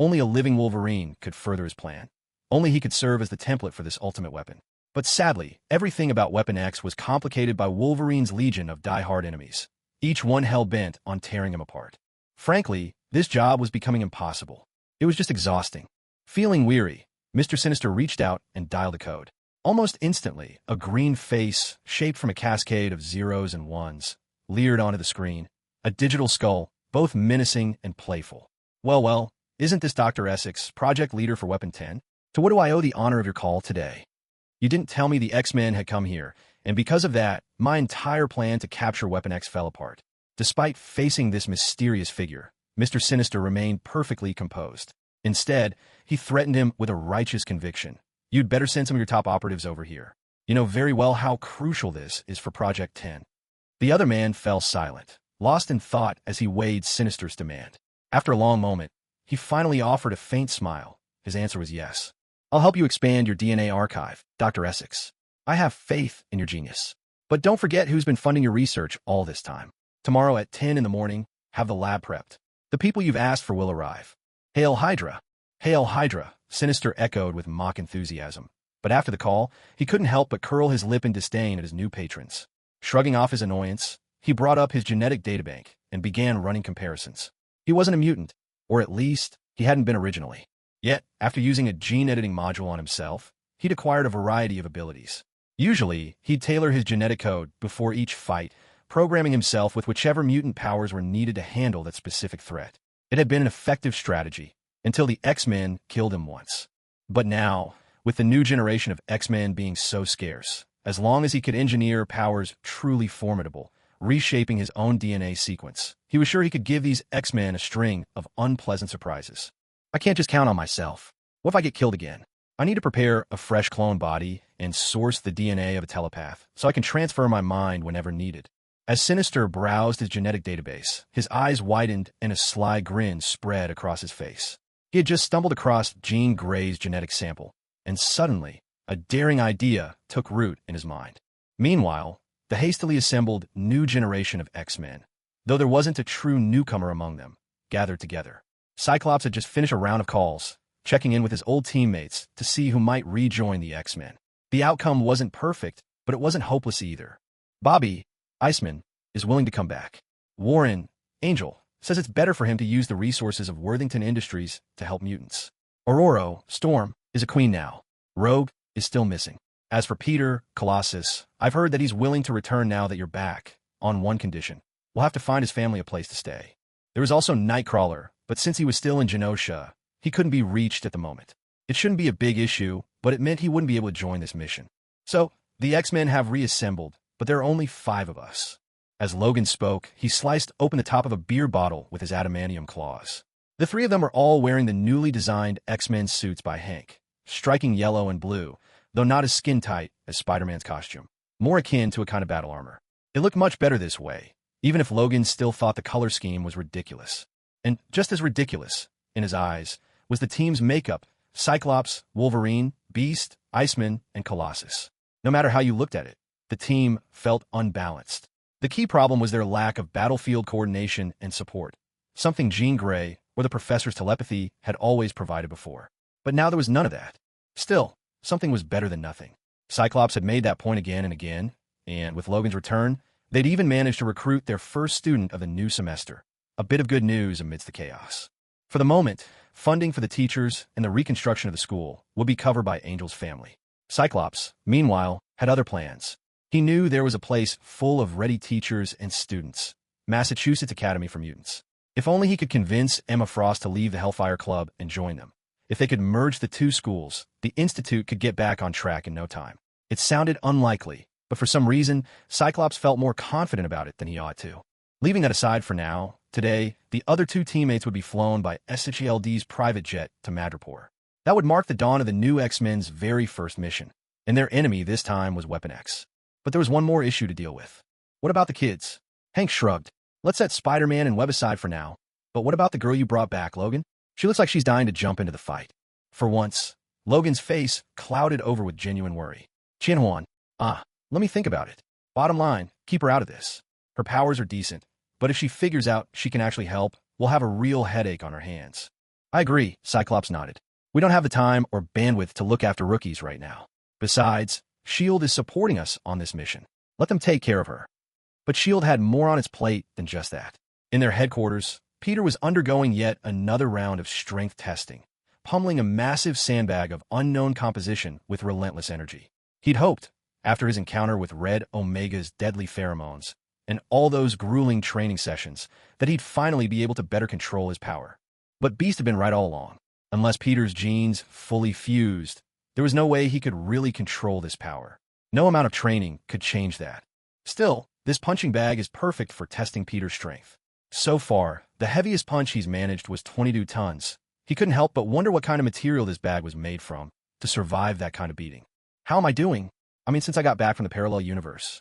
only a living Wolverine could further his plan. Only he could serve as the template for this ultimate weapon. But sadly, everything about Weapon X was complicated by Wolverine's legion of die-hard enemies, each one hell-bent on tearing him apart. Frankly, this job was becoming impossible. It was just exhausting. Feeling weary, Mr. Sinister reached out and dialed a code. Almost instantly, a green face, shaped from a cascade of zeros and ones, leered onto the screen, a digital skull, both menacing and playful. Well, isn't this Dr. Essex, project leader for Weapon 10? To what do I owe the honor of your call today? You didn't tell me the X-Men had come here, and because of that, my entire plan to capture Weapon X fell apart. Despite facing this mysterious figure, Mr. Sinister remained perfectly composed. Instead, he threatened him with a righteous conviction. You'd better send some of your top operatives over here. You know very well how crucial this is for Project 10. The other man fell silent, lost in thought as he weighed Sinister's demand. After a long moment, he finally offered a faint smile. His answer was yes. I'll help you expand your DNA archive, Dr. Essex. I have faith in your genius. But don't forget who's been funding your research all this time. Tomorrow at 10 in the morning, have the lab prepped. The people you've asked for will arrive. Hail Hydra! Hail Hydra! Sinister echoed with mock enthusiasm. But after the call, he couldn't help but curl his lip in disdain at his new patrons. Shrugging off his annoyance, he brought up his genetic databank and began running comparisons. He wasn't a mutant, or at least, he hadn't been originally. Yet, after using a gene-editing module on himself, he'd acquired a variety of abilities. Usually, he'd tailor his genetic code before each fight, programming himself with whichever mutant powers were needed to handle that specific threat. It had been an effective strategy, until the X-Men killed him once. But now, with the new generation of X-Men being so scarce, as long as he could engineer powers truly formidable, reshaping his own DNA sequence, he was sure he could give these X-Men a string of unpleasant surprises. I can't just count on myself. What if I get killed again? I need to prepare a fresh clone body and source the DNA of a telepath so I can transfer my mind whenever needed. As Sinister browsed his genetic database, his eyes widened and a sly grin spread across his face. He had just stumbled across Jean Grey's genetic sample, and suddenly, a daring idea took root in his mind. Meanwhile, the hastily assembled new generation of X-Men, though there wasn't a true newcomer among them, gathered together. Cyclops had just finished a round of calls, checking in with his old teammates to see who might rejoin the X-Men. The outcome wasn't perfect, but it wasn't hopeless either. Bobby, Iceman, is willing to come back. Warren, Angel, says it's better for him to use the resources of Worthington Industries to help mutants. Aurora, Storm, is a queen now. Rogue is still missing. As for Peter, Colossus, I've heard that he's willing to return now that you're back, on one condition. We'll have to find his family a place to stay. There was also Nightcrawler, but since he was still in Genosha, he couldn't be reached at the moment. It shouldn't be a big issue, but it meant he wouldn't be able to join this mission. So, the X-Men have reassembled, but there are only 5 of us. As Logan spoke, he sliced open the top of a beer bottle with his adamantium claws. The 3 of them were all wearing the newly designed X-Men suits by Hank, striking yellow and blue, though not as skin-tight as Spider-Man's costume, more akin to a kind of battle armor. It looked much better this way, even if Logan still thought the color scheme was ridiculous. And just as ridiculous, in his eyes, was the team's makeup: Cyclops, Wolverine, Beast, Iceman, and Colossus. No matter how you looked at it, the team felt unbalanced. The key problem was their lack of battlefield coordination and support, something Jean Grey or the Professor's telepathy had always provided before. But now there was none of that. Still, something was better than nothing. Cyclops had made that point again and again, And with Logan's return, they'd even managed to recruit their first student of the new semester. A bit of good news amidst the chaos. For the moment, funding for the teachers and the reconstruction of the school would be covered by Angel's family. Cyclops, meanwhile, had other plans. He knew there was a place full of ready teachers and students, Massachusetts Academy for Mutants. If only he could convince Emma Frost to leave the Hellfire Club and join them. If they could merge the two schools, the Institute could get back on track in no time. It sounded unlikely, but for some reason, Cyclops felt more confident about it than he ought to. Leaving that aside for now, today, the other two teammates would be flown by SHLD's private jet to Madripoor. That would mark the dawn of the new X-Men's very first mission, and their enemy this time was Weapon X. But there was one more issue to deal with. What about the kids? Hank shrugged. Let's set Spider-Man and Web aside for now. But what about the girl you brought back, Logan? She looks like she's dying to jump into the fight. For once, Logan's face clouded over with genuine worry. Qianhuan, let me think about it. Bottom line, keep her out of this. Her powers are decent, but if she figures out she can actually help, we'll have a real headache on our hands. I agree, Cyclops nodded. We don't have the time or bandwidth to look after rookies right now. Besides, S.H.I.E.L.D. is supporting us on this mission. Let them take care of her. But S.H.I.E.L.D. had more on its plate than just that. In their headquarters, Peter was undergoing yet another round of strength testing, pummeling a massive sandbag of unknown composition with relentless energy. He'd hoped, after his encounter with Red Omega's deadly pheromones and all those grueling training sessions, that he'd finally be able to better control his power. But Beast had been right all along. Unless Peter's genes fully fused, there was no way he could really control this power. No amount of training could change that. Still, this punching bag is perfect for testing Peter's strength. So far, the heaviest punch he's managed was 22 tons. He couldn't help but wonder what kind of material this bag was made from to survive that kind of beating. How am I doing? Since I got back from the parallel universe.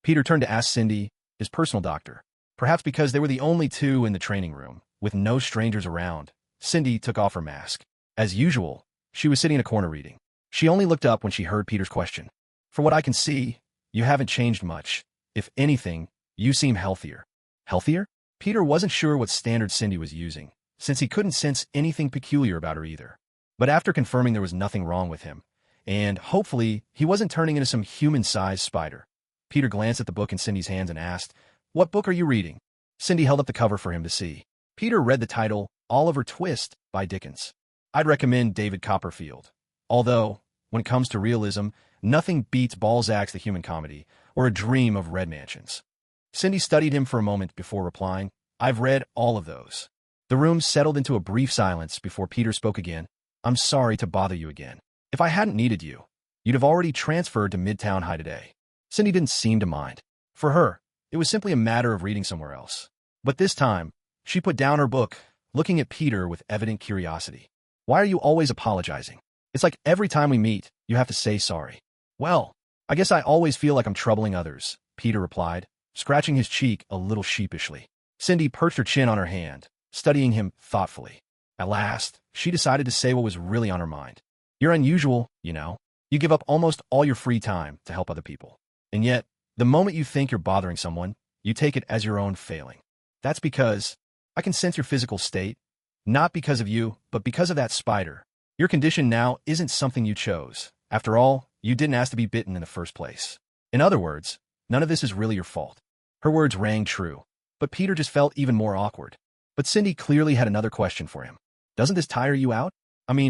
Peter turned to ask Cindy, his personal doctor. Perhaps because they were the only two in the training room, with no strangers around, Cindy took off her mask. As usual, she was sitting in a corner reading. She only looked up when she heard Peter's question. For what I can see, you haven't changed much. If anything, you seem healthier. Healthier? Peter wasn't sure what standard Cindy was using, since he couldn't sense anything peculiar about her either. But after confirming there was nothing wrong with him, and hopefully he wasn't turning into some human-sized spider, Peter glanced at the book in Cindy's hands and asked, "What book are you reading?" Cindy held up the cover for him to see. Peter read the title, Oliver Twist, by Dickens. I'd recommend David Copperfield. Although, when it comes to realism, nothing beats Balzac's The Human Comedy or A Dream of Red Mansions. Cindy studied him for a moment before replying, I've read all of those. The room settled into a brief silence before Peter spoke again. I'm sorry to bother you again. If I hadn't needed you, you'd have already transferred to Midtown High today. Cindy didn't seem to mind. For her, it was simply a matter of reading somewhere else. But this time, she put down her book, looking at Peter with evident curiosity. Why are you always apologizing? It's like every time we meet, you have to say sorry. Well, I guess I always feel like I'm troubling others, Peter replied, scratching his cheek a little sheepishly. Cindy perched her chin on her hand, studying him thoughtfully. At last, she decided to say what was really on her mind. You're unusual, you know. You give up almost all your free time to help other people. And yet, the moment you think you're bothering someone, you take it as your own failing. That's because I can sense your physical state, not because of you, but because of that spider. Your condition now isn't something you chose. After all, you didn't ask to be bitten in the first place. In other words, none of this is really your fault. Her words rang true, but Peter just felt even more awkward. But Cindy clearly had another question for him. Doesn't this tire you out?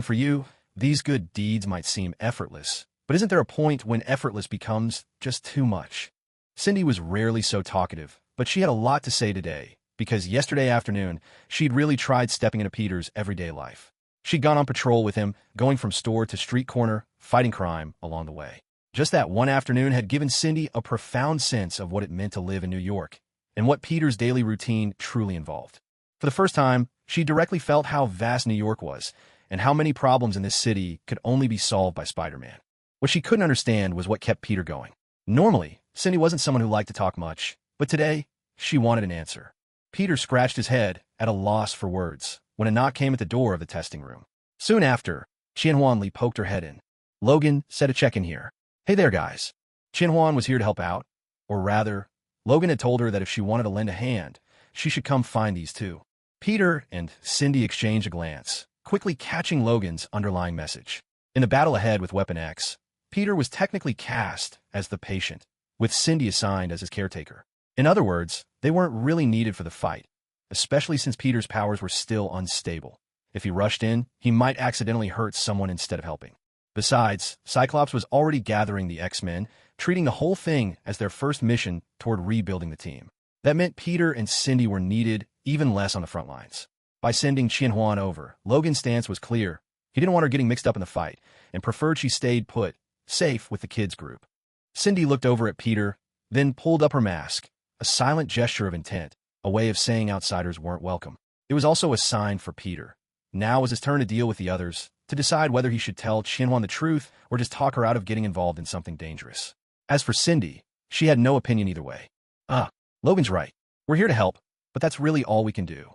For you, these good deeds might seem effortless, but isn't there a point when effortless becomes just too much? Cindy was rarely so talkative, but she had a lot to say today, because yesterday afternoon, she'd really tried stepping into Peter's everyday life. She'd gone on patrol with him, going from store to street corner, fighting crime along the way. Just that one afternoon had given Cindy a profound sense of what it meant to live in New York, and what Peter's daily routine truly involved. For the first time, she directly felt how vast New York was, and how many problems in this city could only be solved by Spider-Man. What she couldn't understand was what kept Peter going. Normally, Cindy wasn't someone who liked to talk much, but today, she wanted an answer. Peter scratched his head, at a loss for words, when a knock came at the door of the testing room. Soon after, Qianhuan Li poked her head in. Logan said a check-in here. Hey there, guys. Qianhuan was here to help out. Or rather, Logan had told her that if she wanted to lend a hand, she should come find these two. Peter and Cindy exchanged a glance, quickly catching Logan's underlying message. In the battle ahead with Weapon X, Peter was technically cast as the patient, with Cindy assigned as his caretaker. In other words, they weren't really needed for the fight, especially since Peter's powers were still unstable. If he rushed in, he might accidentally hurt someone instead of helping. Besides, Cyclops was already gathering the X-Men, treating the whole thing as their first mission toward rebuilding the team. That meant Peter and Cindy were needed even less on the front lines. By sending Qianhuan over, Logan's stance was clear. He didn't want her getting mixed up in the fight, and preferred she stayed put, safe with the kids' group. Cindy looked over at Peter, then pulled up her mask, a silent gesture of intent, a way of saying outsiders weren't welcome. It was also a sign for Peter. Now was his turn to deal with the others, to decide whether he should tell Qianhuan the truth or just talk her out of getting involved in something dangerous. As for Cindy, she had no opinion either way. Logan's right. We're here to help, but that's really all we can do.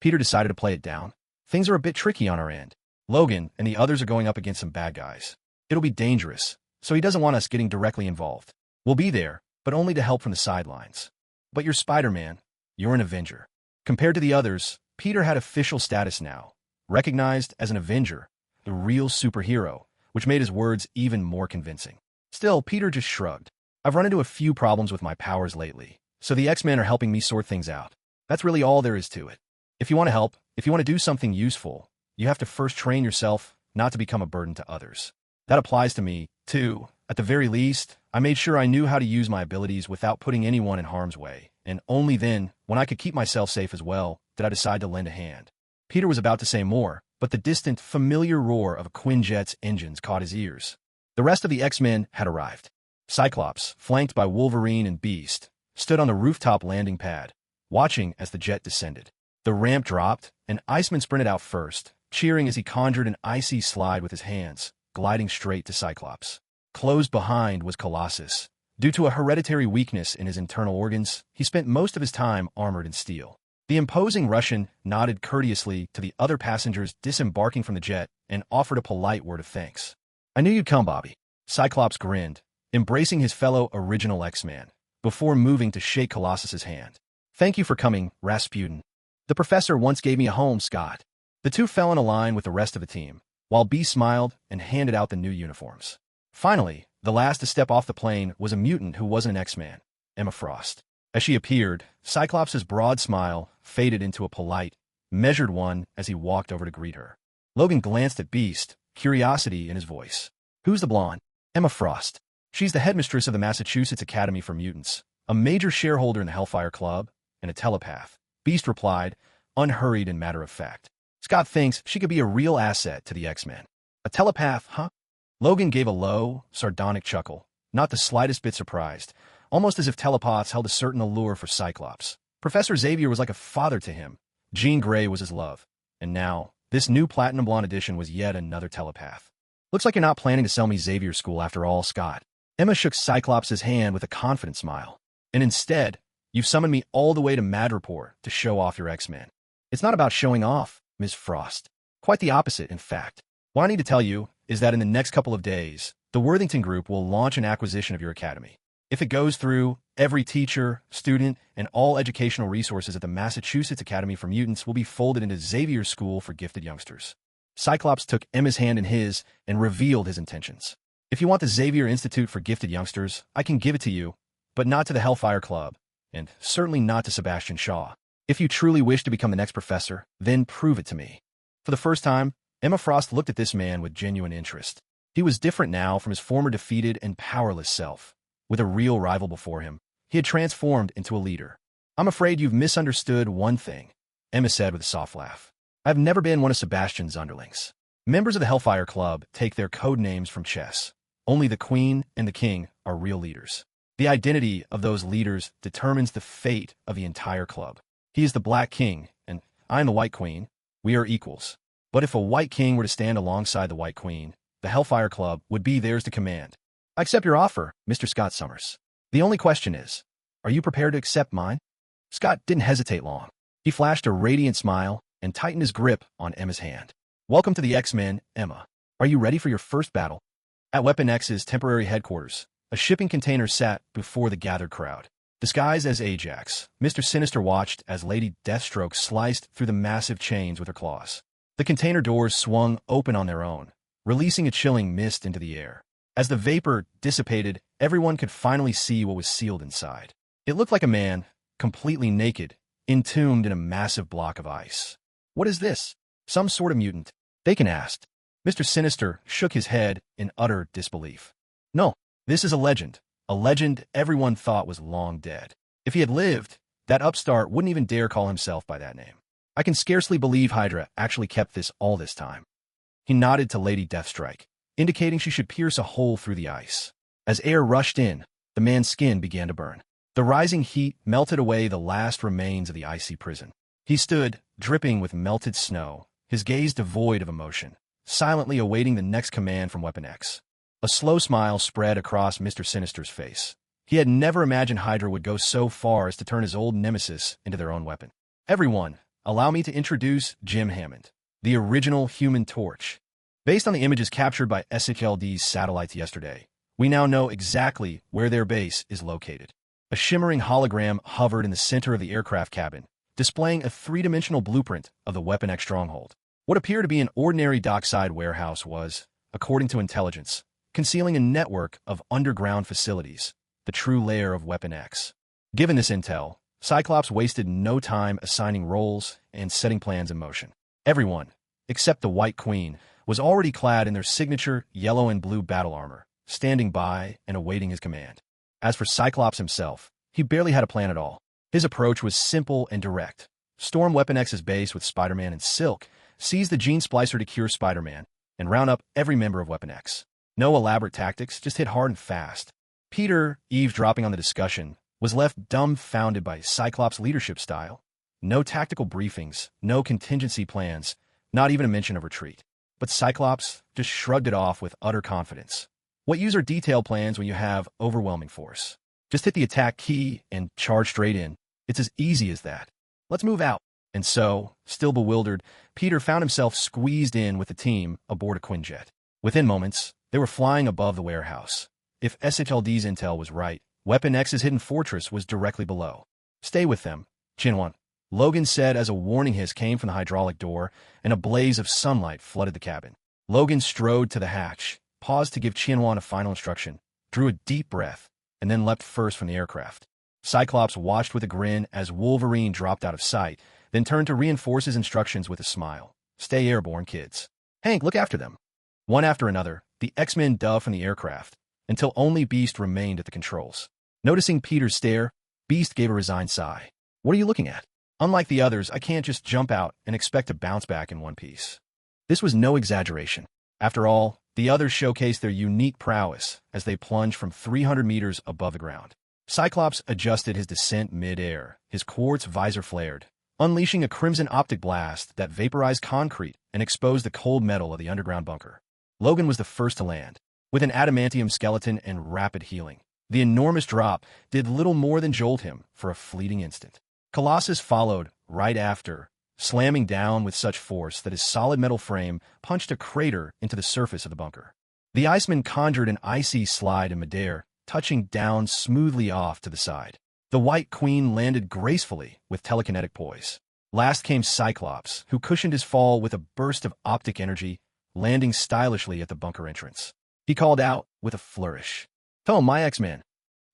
Peter decided to play it down. Things are a bit tricky on our end. Logan and the others are going up against some bad guys. It'll be dangerous, so he doesn't want us getting directly involved. We'll be there, but only to help from the sidelines. But you're Spider-Man. You're an Avenger. Compared to the others, Peter had official status now, recognized as an Avenger, the real superhero, which made his words even more convincing. Still, Peter just shrugged. I've run into a few problems with my powers lately, so the X-Men are helping me sort things out. That's really all there is to it. If you want to help, if you want to do something useful, you have to first train yourself not to become a burden to others. That applies to me, too. At the very least, I made sure I knew how to use my abilities without putting anyone in harm's way, and only then, when I could keep myself safe as well, did I decide to lend a hand. Peter was about to say more, but the distant, familiar roar of a Quinjet's engines caught his ears. The rest of the X-Men had arrived. Cyclops, flanked by Wolverine and Beast, stood on the rooftop landing pad, watching as the jet descended. The ramp dropped, and Iceman sprinted out first, cheering as he conjured an icy slide with his hands, gliding straight to Cyclops. Close behind was Colossus. Due to a hereditary weakness in his internal organs, he spent most of his time armored in steel. The imposing Russian nodded courteously to the other passengers disembarking from the jet and offered a polite word of thanks. I knew you'd come, Bobby. Cyclops grinned, embracing his fellow original X-Man, before moving to shake Colossus's hand. Thank you for coming, Rasputin. The professor once gave me a home, Scott. The two fell in a line with the rest of the team, while B smiled and handed out the new uniforms. Finally, the last to step off the plane was a mutant who wasn't an X-Man, Emma Frost. As she appeared, Cyclops' broad smile faded into a polite, measured one as he walked over to greet her. Logan glanced at Beast, curiosity in his voice. Who's the blonde? Emma Frost. She's the headmistress of the Massachusetts Academy for Mutants, a major shareholder in the Hellfire Club, and a telepath. Beast replied, unhurried and matter-of-fact. Scott thinks she could be a real asset to the X-Men. A telepath, huh? Logan gave a low, sardonic chuckle, not the slightest bit surprised, almost as if telepaths held a certain allure for Cyclops. Professor Xavier was like a father to him. Jean Grey was his love. And now, this new Platinum Blonde edition was yet another telepath. Looks like you're not planning to sell me Xavier School after all, Scott. Emma shook Cyclops' hand with a confident smile. And instead, you've summoned me all the way to Madripoor to show off your X-Men. It's not about showing off, Ms. Frost. Quite the opposite, in fact. What I need to tell you is that in the next couple of days, the Worthington Group will launch an acquisition of your academy. If it goes through, every teacher, student, and all educational resources at the Massachusetts Academy for Mutants will be folded into Xavier School for Gifted Youngsters. Cyclops took Emma's hand in his and revealed his intentions. If you want the Xavier Institute for Gifted Youngsters, I can give it to you, but not to the Hellfire Club, and certainly not to Sebastian Shaw. If you truly wish to become the next professor, then prove it to me. For the first time, Emma Frost looked at this man with genuine interest. He was different now from his former defeated and powerless self. With a real rival before him, he had transformed into a leader. I'm afraid you've misunderstood one thing, Emma said with a soft laugh. I've never been one of Sebastian's underlings. Members of the Hellfire Club take their code names from chess. Only the Queen and the King are real leaders. The identity of those leaders determines the fate of the entire club. He is the Black King, and I am the White Queen. We are equals. But if a White King were to stand alongside the White Queen, the Hellfire Club would be theirs to command. I accept your offer, Mr. Scott Summers. The only question is, are you prepared to accept mine? Scott didn't hesitate long. He flashed a radiant smile and tightened his grip on Emma's hand. Welcome to the X-Men, Emma. Are you ready for your first battle? At Weapon X's temporary headquarters, a shipping container sat before the gathered crowd. Disguised as Ajax, Mr. Sinister watched as Lady Deathstroke sliced through the massive chains with her claws. The container doors swung open on their own, releasing a chilling mist into the air. As the vapor dissipated, everyone could finally see what was sealed inside. It looked like a man, completely naked, entombed in a massive block of ice. What is this? Some sort of mutant? Dakin asked. Mr. Sinister shook his head in utter disbelief. No, this is a legend everyone thought was long dead. If he had lived, that upstart wouldn't even dare call himself by that name. I can scarcely believe Hydra actually kept this all this time. He nodded to Lady Deathstrike, indicating she should pierce a hole through the ice. As air rushed in, the man's skin began to burn. The rising heat melted away the last remains of the icy prison. He stood, dripping with melted snow, his gaze devoid of emotion, silently awaiting the next command from Weapon X. A slow smile spread across Mr. Sinister's face. He had never imagined Hydra would go so far as to turn his old nemesis into their own weapon. Everyone, allow me to introduce Jim Hammond, the original Human Torch. Based on the images captured by SHLD's satellites yesterday, we now know exactly where their base is located. A shimmering hologram hovered in the center of the aircraft cabin, displaying a three-dimensional blueprint of the Weapon X stronghold. What appeared to be an ordinary dockside warehouse was, according to intelligence, concealing a network of underground facilities, the true lair of Weapon X. Given this intel, Cyclops wasted no time assigning roles and setting plans in motion. Everyone, except the White Queen, was already clad in their signature yellow and blue battle armor, standing by and awaiting his command. As for Cyclops himself, he barely had a plan at all. His approach was simple and direct. Storm Weapon X's base with Spider-Man and Silk, seize the gene splicer to cure Spider-Man, and round up every member of Weapon X. No elaborate tactics, just hit hard and fast. Peter, eavesdropping on the discussion, was left dumbfounded by Cyclops' leadership style. No tactical briefings, no contingency plans, not even a mention of retreat. But Cyclops just shrugged it off with utter confidence. What use are detailed plans when you have overwhelming force? Just hit the attack key and charge straight in. It's as easy as that. Let's move out. And so, still bewildered, Peter found himself squeezed in with the team aboard a Quinjet. Within moments, they were flying above the warehouse. If SHLD's intel was right, Weapon X's hidden fortress was directly below. Stay with them, Chinwan, Logan said as a warning hiss came from the hydraulic door and a blaze of sunlight flooded the cabin. Logan strode to the hatch, paused to give Chinwan a final instruction, drew a deep breath, and then leapt first from the aircraft. Cyclops watched with a grin as Wolverine dropped out of sight, then turned to reinforce his instructions with a smile. Stay airborne, kids. Hank, look after them. One after another, the X-Men dove from the aircraft, until only Beast remained at the controls. Noticing Peter's stare, Beast gave a resigned sigh. What are you looking at? Unlike the others, I can't just jump out and expect to bounce back in one piece. This was no exaggeration. After all, the others showcased their unique prowess as they plunged from 300 meters above the ground. Cyclops adjusted his descent mid-air, his quartz visor flared, unleashing a crimson optic blast that vaporized concrete and exposed the cold metal of the underground bunker. Logan was the first to land. With an adamantium skeleton and rapid healing, the enormous drop did little more than jolt him for a fleeting instant. Colossus followed right after, slamming down with such force that his solid metal frame punched a crater into the surface of the bunker. The Iceman conjured an icy slide in midair, touching down smoothly off to the side. The White Queen landed gracefully with telekinetic poise. Last came Cyclops, who cushioned his fall with a burst of optic energy, landing stylishly at the bunker entrance. He called out with a flourish. "Tell 'em my X-Men.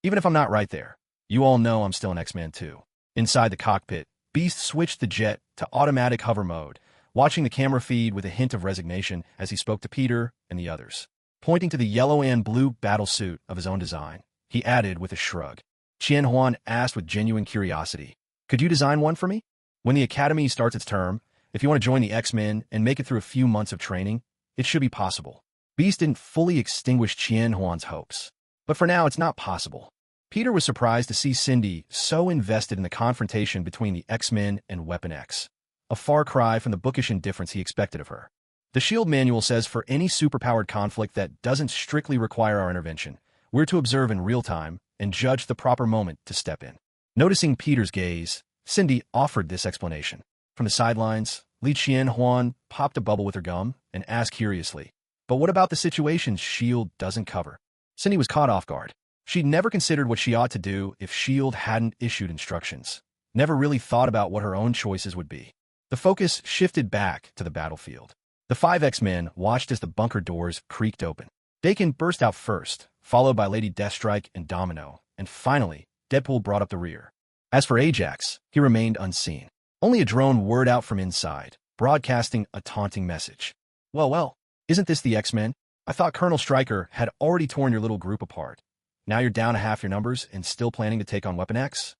Even if I'm not right there, you all know I'm still an X-Man too." Inside the cockpit, Beast switched the jet to automatic hover mode, watching the camera feed with a hint of resignation as he spoke to Peter and the others. Pointing to the yellow and blue battle suit of his own design, he added with a shrug. Qian Huan asked with genuine curiosity, "Could you design one for me? When the Academy starts its term, if you want to join the X-Men and make it through a few months of training, it should be possible." Beast didn't fully extinguish Qian Huan's hopes. But for now, it's not possible. Peter was surprised to see Cindy so invested in the confrontation between the X-Men and Weapon X, a far cry from the bookish indifference he expected of her. The SHIELD manual says for any superpowered conflict that doesn't strictly require our intervention, we're to observe in real time and judge the proper moment to step in. Noticing Peter's gaze, Cindy offered this explanation. From the sidelines, Li Qian-Huan popped a bubble with her gum and asked curiously, "But what about the situations SHIELD doesn't cover?" Cindy was caught off guard. She'd never considered what she ought to do if SHIELD hadn't issued instructions, never really thought about what her own choices would be. The focus shifted back to the battlefield. The 5 X-Men watched as the bunker doors creaked open. Dakin burst out first, followed by Lady Deathstrike and Domino, and finally, Deadpool brought up the rear. As for Ajax, he remained unseen. Only a drone whirred out from inside, broadcasting a taunting message. Well, isn't this the X-Men? I thought Colonel Stryker had already torn your little group apart. Now you're down to half your numbers and still planning to take on Weapon X?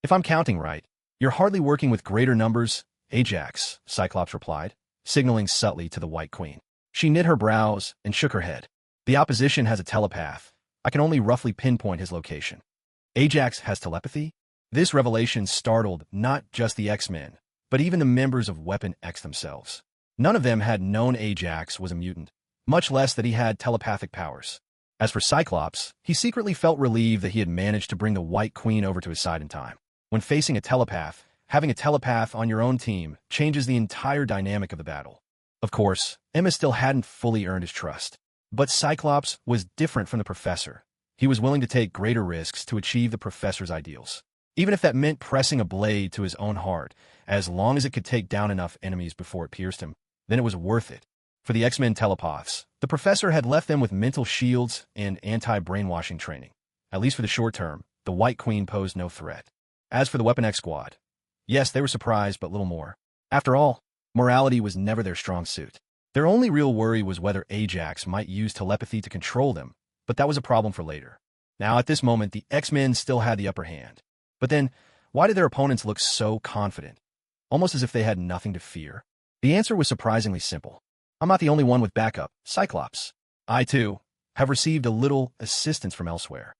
If I'm counting right, you're hardly working with greater numbers, Ajax, Cyclops replied, signaling subtly to the White Queen. She knit her brows and shook her head. The opposition has a telepath. I can only roughly pinpoint his location. Ajax has telepathy? This revelation startled not just the X-Men, but even the members of Weapon X themselves. None of them had known Ajax was a mutant, much less that he had telepathic powers. As for Cyclops, he secretly felt relieved that he had managed to bring the White Queen over to his side in time. When facing a telepath, having a telepath on your own team changes the entire dynamic of the battle. Of course, Emma still hadn't fully earned his trust. But Cyclops was different from the Professor. He was willing to take greater risks to achieve the Professor's ideals. Even if that meant pressing a blade to his own heart, as long as it could take down enough enemies before it pierced him, then it was worth it. For the X-Men telepaths, the Professor had left them with mental shields and anti-brainwashing training. At least for the short term, the White Queen posed no threat. As for the Weapon X squad, yes, they were surprised, but little more. After all, morality was never their strong suit. Their only real worry was whether Ajax might use telepathy to control them, but that was a problem for later. Now, at this moment, the X-Men still had the upper hand. But then, why did their opponents look so confident? Almost as if they had nothing to fear. The answer was surprisingly simple. I'm not the only one with backup, Cyclops. I, too, have received a little assistance from elsewhere.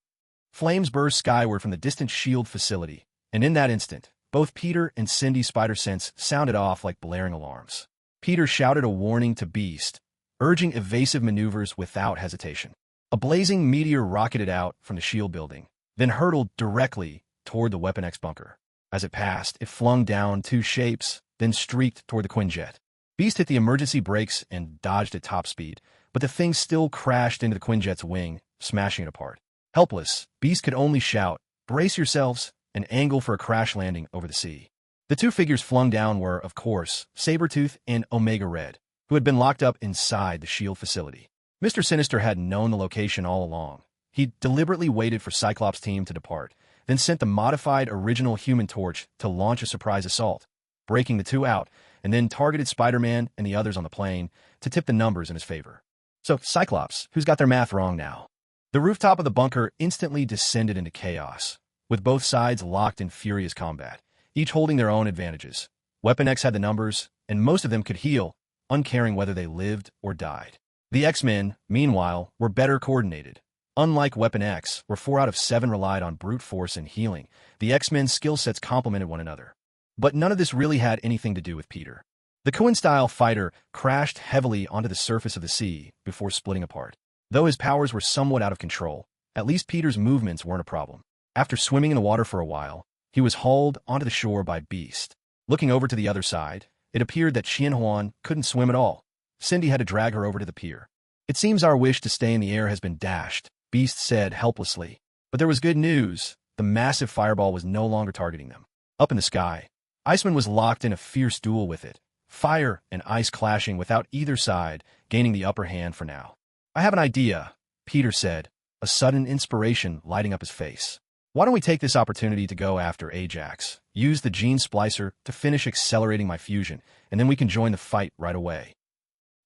Flames burst skyward from the distant S.H.I.E.L.D. facility, and in that instant, both Peter and Cindy's spider sense sounded off like blaring alarms. Peter shouted a warning to Beast, urging evasive maneuvers without hesitation. A blazing meteor rocketed out from the S.H.I.E.L.D. building, then hurtled directly toward the Weapon X bunker. As it passed, it flung down two shapes, then streaked toward the Quinjet. Beast hit the emergency brakes and dodged at top speed, but the thing still crashed into the Quinjet's wing, smashing it apart. Helpless, Beast could only shout, "Brace yourselves," and angle for a crash landing over the sea. The two figures flung down were, of course, Sabretooth and Omega Red, who had been locked up inside the S.H.I.E.L.D. facility. Mr. Sinister had known the location all along. He deliberately waited for Cyclops' team to depart, then sent the modified original Human Torch to launch a surprise assault, breaking the two out, and then targeted Spider-Man and the others on the plane to tip the numbers in his favor. So, Cyclops, who's got their math wrong now? The rooftop of the bunker instantly descended into chaos, with both sides locked in furious combat, each holding their own advantages. Weapon X had the numbers, and most of them could heal, uncaring whether they lived or died. The X-Men, meanwhile, were better coordinated. Unlike Weapon X, where 4 out of 7 relied on brute force and healing, the X-Men's skill sets complemented one another. But none of this really had anything to do with Peter. The Cohen-style fighter crashed heavily onto the surface of the sea before splitting apart. Though his powers were somewhat out of control, at least Peter's movements weren't a problem. After swimming in the water for a while, he was hauled onto the shore by Beast. Looking over to the other side, it appeared that Xianhuan couldn't swim at all. Cindy had to drag her over to the pier. "It seems our wish to stay in the air has been dashed," Beast said helplessly. But there was good news. The massive fireball was no longer targeting them. Up in the sky, Iceman was locked in a fierce duel with it, fire and ice clashing without either side gaining the upper hand for now. "I have an idea," Peter said, a sudden inspiration lighting up his face. "Why don't we take this opportunity to go after Ajax, use the gene splicer to finish accelerating my fusion, and then we can join the fight right away."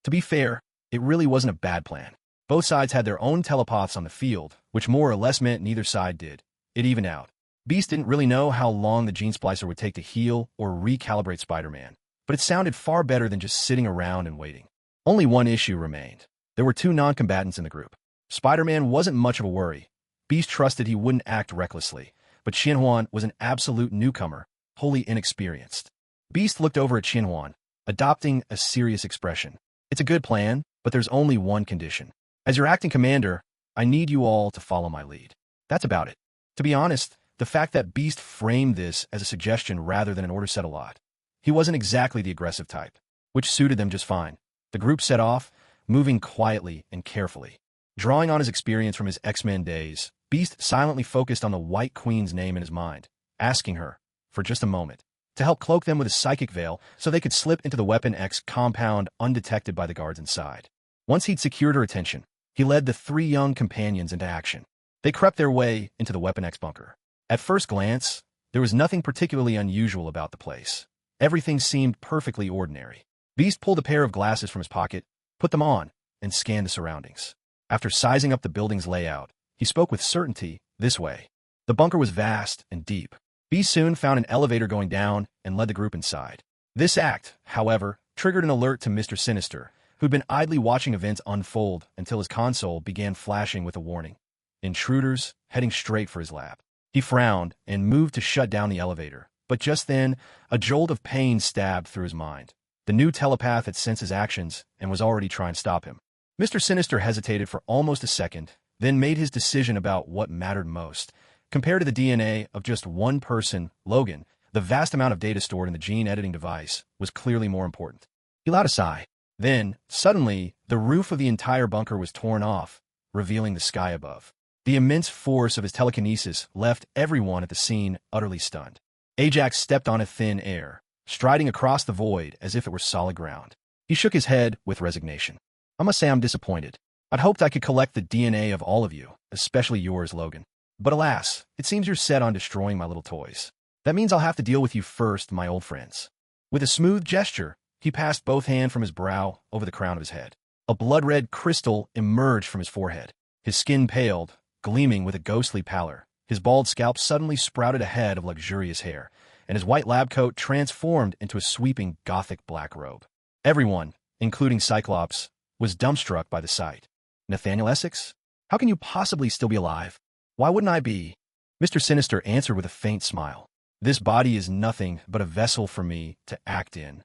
To be fair, it really wasn't a bad plan. Both sides had their own telepaths on the field, which more or less meant neither side did. It evened out. Beast didn't really know how long the gene splicer would take to heal or recalibrate Spider-Man, but it sounded far better than just sitting around and waiting. Only one issue remained. There were 2 non-combatants in the group. Spider-Man wasn't much of a worry. Beast trusted he wouldn't act recklessly, but Xianhuan was an absolute newcomer, wholly inexperienced. Beast looked over at Xianhuan, adopting a serious expression. "It's a good plan, but there's only one condition. As your acting commander, I need you all to follow my lead." That's about it. To be honest, the fact that Beast framed this as a suggestion rather than an order said a lot. He wasn't exactly the aggressive type, which suited them just fine. The group set off, moving quietly and carefully. Drawing on his experience from his X-Men days, Beast silently focused on the White Queen's name in his mind, asking her, for just a moment, to help cloak them with a psychic veil so they could slip into the Weapon X compound undetected by the guards inside. Once he'd secured her attention, He led the three young companions into action. They crept their way into the Weapon X bunker. At first glance, there was nothing particularly unusual about the place. Everything seemed perfectly ordinary. Beast pulled a pair of glasses from his pocket, put them on, and scanned the surroundings. After sizing up the building's layout, he spoke with certainty this way. The bunker was vast and deep. Beast soon found an elevator going down and led the group inside. This act, however, triggered an alert to Mr. Sinister, who'd been idly watching events unfold until his console began flashing with a warning. Intruders heading straight for his lab. He frowned and moved to shut down the elevator, but just then, a jolt of pain stabbed through his mind. The new telepath had sensed his actions and was already trying to stop him. Mr. Sinister hesitated for almost a second, then made his decision about what mattered most. Compared to the DNA of just one person, Logan, the vast amount of data stored in the gene editing device was clearly more important. He let out a sigh. Then, suddenly, the roof of the entire bunker was torn off, revealing the sky above. The immense force of his telekinesis left everyone at the scene utterly stunned. Ajax stepped on a thin air, striding across the void as if it were solid ground. He shook his head with resignation. I must say I'm disappointed. I'd hoped I could collect the DNA of all of you, especially yours, Logan. But alas, it seems you're set on destroying my little toys. That means I'll have to deal with you first, my old friends. With a smooth gesture, he passed both hands from his brow over the crown of his head. A blood-red crystal emerged from his forehead. His skin paled, gleaming with a ghostly pallor. His bald scalp suddenly sprouted a head of luxurious hair, and his white lab coat transformed into a sweeping gothic black robe. Everyone, including Cyclops, was dumbstruck by the sight. Nathaniel Essex? How can you possibly still be alive? Why wouldn't I be? Mr. Sinister answered with a faint smile. This body is nothing but a vessel for me to act in.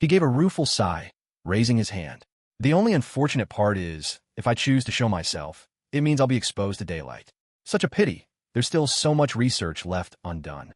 He gave a rueful sigh, raising his hand. The only unfortunate part is, if I choose to show myself, it means I'll be exposed to daylight. Such a pity. There's still so much research left undone.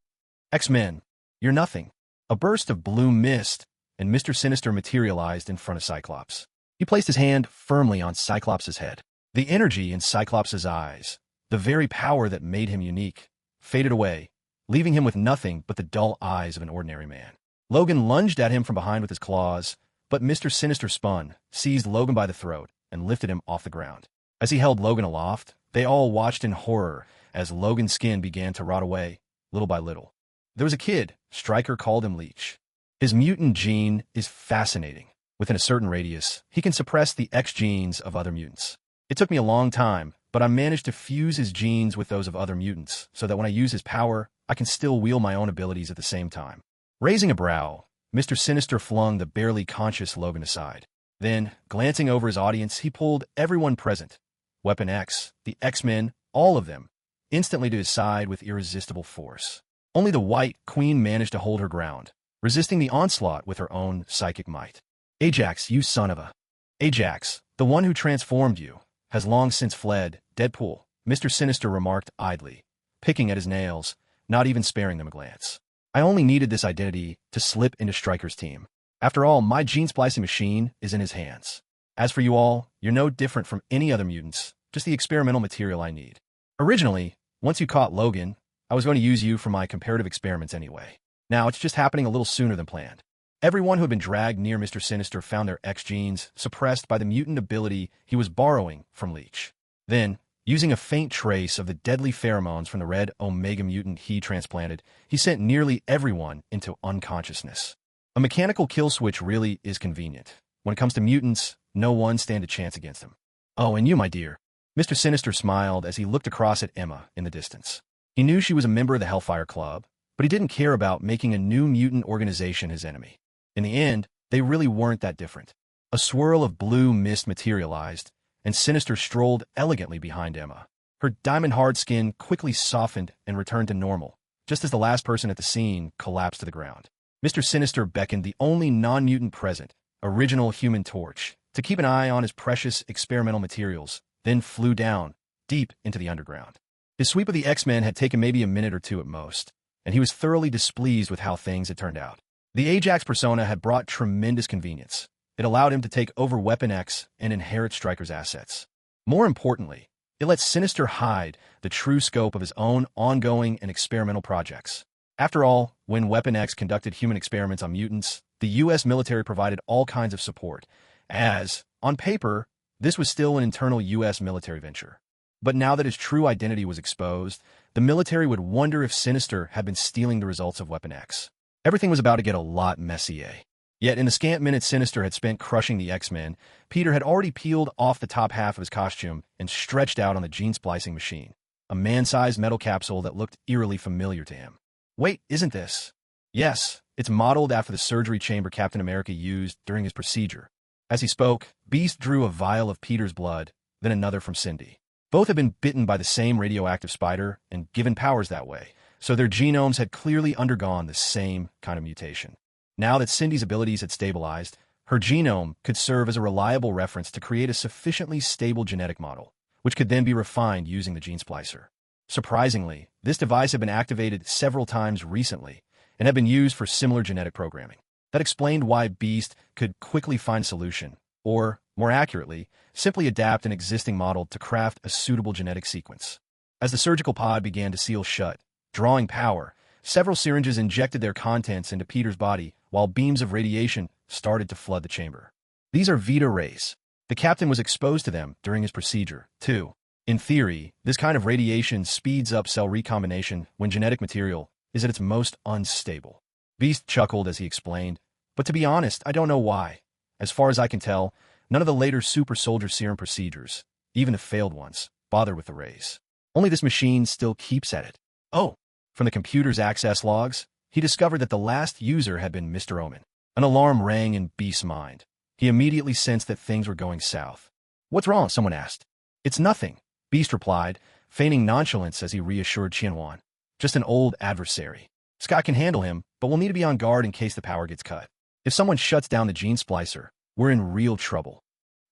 X-Men, you're nothing. A burst of blue mist, and Mr. Sinister materialized in front of Cyclops. He placed his hand firmly on Cyclops' head. The energy in Cyclops' eyes, the very power that made him unique, faded away, leaving him with nothing but the dull eyes of an ordinary man. Logan lunged at him from behind with his claws, but Mr. Sinister spun, seized Logan by the throat, and lifted him off the ground. As he held Logan aloft, they all watched in horror as Logan's skin began to rot away, little by little. There was a kid, Stryker called him Leech. His mutant gene is fascinating. Within a certain radius, he can suppress the X genes of other mutants. It took me a long time, but I managed to fuse his genes with those of other mutants, so that when I use his power, I can still wield my own abilities at the same time. Raising a brow, Mr. Sinister flung the barely conscious Logan aside. Then, glancing over his audience, he pulled everyone present, Weapon X, the X-Men, all of them, instantly to his side with irresistible force. Only the White Queen managed to hold her ground, resisting the onslaught with her own psychic might. Ajax, you son of a... Ajax, the one who transformed you, has long since fled, Deadpool, Mr. Sinister remarked idly, picking at his nails, not even sparing them a glance. I only needed this identity to slip into Stryker's team. After all, my gene-splicing machine is in his hands. As for you all, you're no different from any other mutants, just the experimental material I need. Originally, once you caught Logan, I was going to use you for my comparative experiments anyway. Now it's just happening a little sooner than planned. Everyone who had been dragged near Mr. Sinister found their X genes suppressed by the mutant ability he was borrowing from Leech. Then, using a faint trace of the deadly pheromones from the red Omega mutant he transplanted, he sent nearly everyone into unconsciousness. A mechanical kill switch really is convenient. When it comes to mutants, no one stand a chance against him. Oh, and you, my dear. Mr. Sinister smiled as he looked across at Emma in the distance. He knew she was a member of the Hellfire Club, but he didn't care about making a new mutant organization his enemy. In the end, they really weren't that different. A swirl of blue mist materialized, and Sinister strolled elegantly behind Emma. Her diamond-hard skin quickly softened and returned to normal, just as the last person at the scene collapsed to the ground. Mr. Sinister beckoned the only non-mutant present, Original Human Torch, to keep an eye on his precious experimental materials, then flew down, deep into the underground. His sweep of the X-Men had taken maybe a minute or two at most, and he was thoroughly displeased with how things had turned out. The Ajax persona had brought tremendous convenience. It allowed him to take over Weapon X and inherit Stryker's assets. More importantly, it let Sinister hide the true scope of his own ongoing and experimental projects. After all, when Weapon X conducted human experiments on mutants, the U.S. military provided all kinds of support, as, on paper, This was still an internal U.S. military venture. But now that his true identity was exposed, the military would wonder if Sinister had been stealing the results of Weapon X. Everything was about to get a lot messier. Yet in the scant minutes Sinister had spent crushing the X-Men, Peter had already peeled off the top half of his costume and stretched out on the gene-splicing machine, a man-sized metal capsule that looked eerily familiar to him. Wait, isn't this? Yes, it's modeled after the surgery chamber Captain America used during his procedure. As he spoke, Beast drew a vial of Peter's blood, then another from Cindy. Both had been bitten by the same radioactive spider and given powers that way, so their genomes had clearly undergone the same kind of mutation. Now that Cindy's abilities had stabilized, her genome could serve as a reliable reference to create a sufficiently stable genetic model, which could then be refined using the gene splicer. Surprisingly, this device had been activated several times recently and had been used for similar genetic programming. That explained why Beast could quickly find a solution, or, more accurately, simply adapt an existing model to craft a suitable genetic sequence. As the surgical pod began to seal shut, drawing power, several syringes injected their contents into Peter's body while beams of radiation started to flood the chamber. These are Vita rays. The captain was exposed to them during his procedure, too. In theory, this kind of radiation speeds up cell recombination when genetic material is at its most unstable. Beast chuckled as he explained, but to be honest, I don't know why. As far as I can tell, none of the later super soldier serum procedures, even the failed ones, bother with the rays. Only this machine still keeps at it. Oh, from the computer's access logs, he discovered that the last user had been Mr. Omen. An alarm rang in Beast's mind. He immediately sensed that things were going south. What's wrong? Someone asked. It's nothing, Beast replied, feigning nonchalance as he reassured Qianhuan. Just an old adversary. Scott can handle him, but we'll need to be on guard in case the power gets cut. If someone shuts down the gene splicer, we're in real trouble.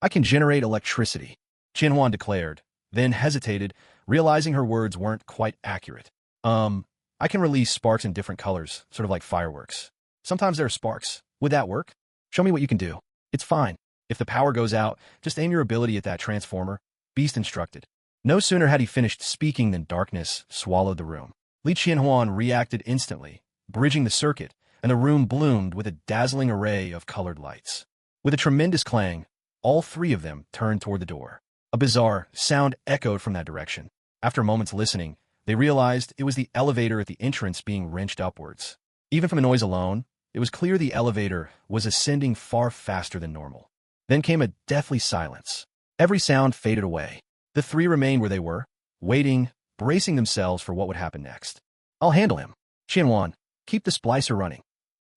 I can generate electricity, Qianhuan declared, then hesitated, realizing her words weren't quite accurate. I can release sparks in different colors, sort of like fireworks. Sometimes there are sparks. Would that work? Show me what you can do. It's fine. If the power goes out, just aim your ability at that transformer, Beast instructed. No sooner had he finished speaking than darkness swallowed the room. Li Qianhuan reacted instantly, bridging the circuit, and the room bloomed with a dazzling array of colored lights. With a tremendous clang, all three of them turned toward the door. A bizarre sound echoed from that direction. After a moment's listening, they realized it was the elevator at the entrance being wrenched upwards. Even from the noise alone, it was clear the elevator was ascending far faster than normal. Then came a deathly silence. Every sound faded away. The three remained where they were, waiting, bracing themselves for what would happen next. I'll handle him. Qianhuan, keep the splicer running.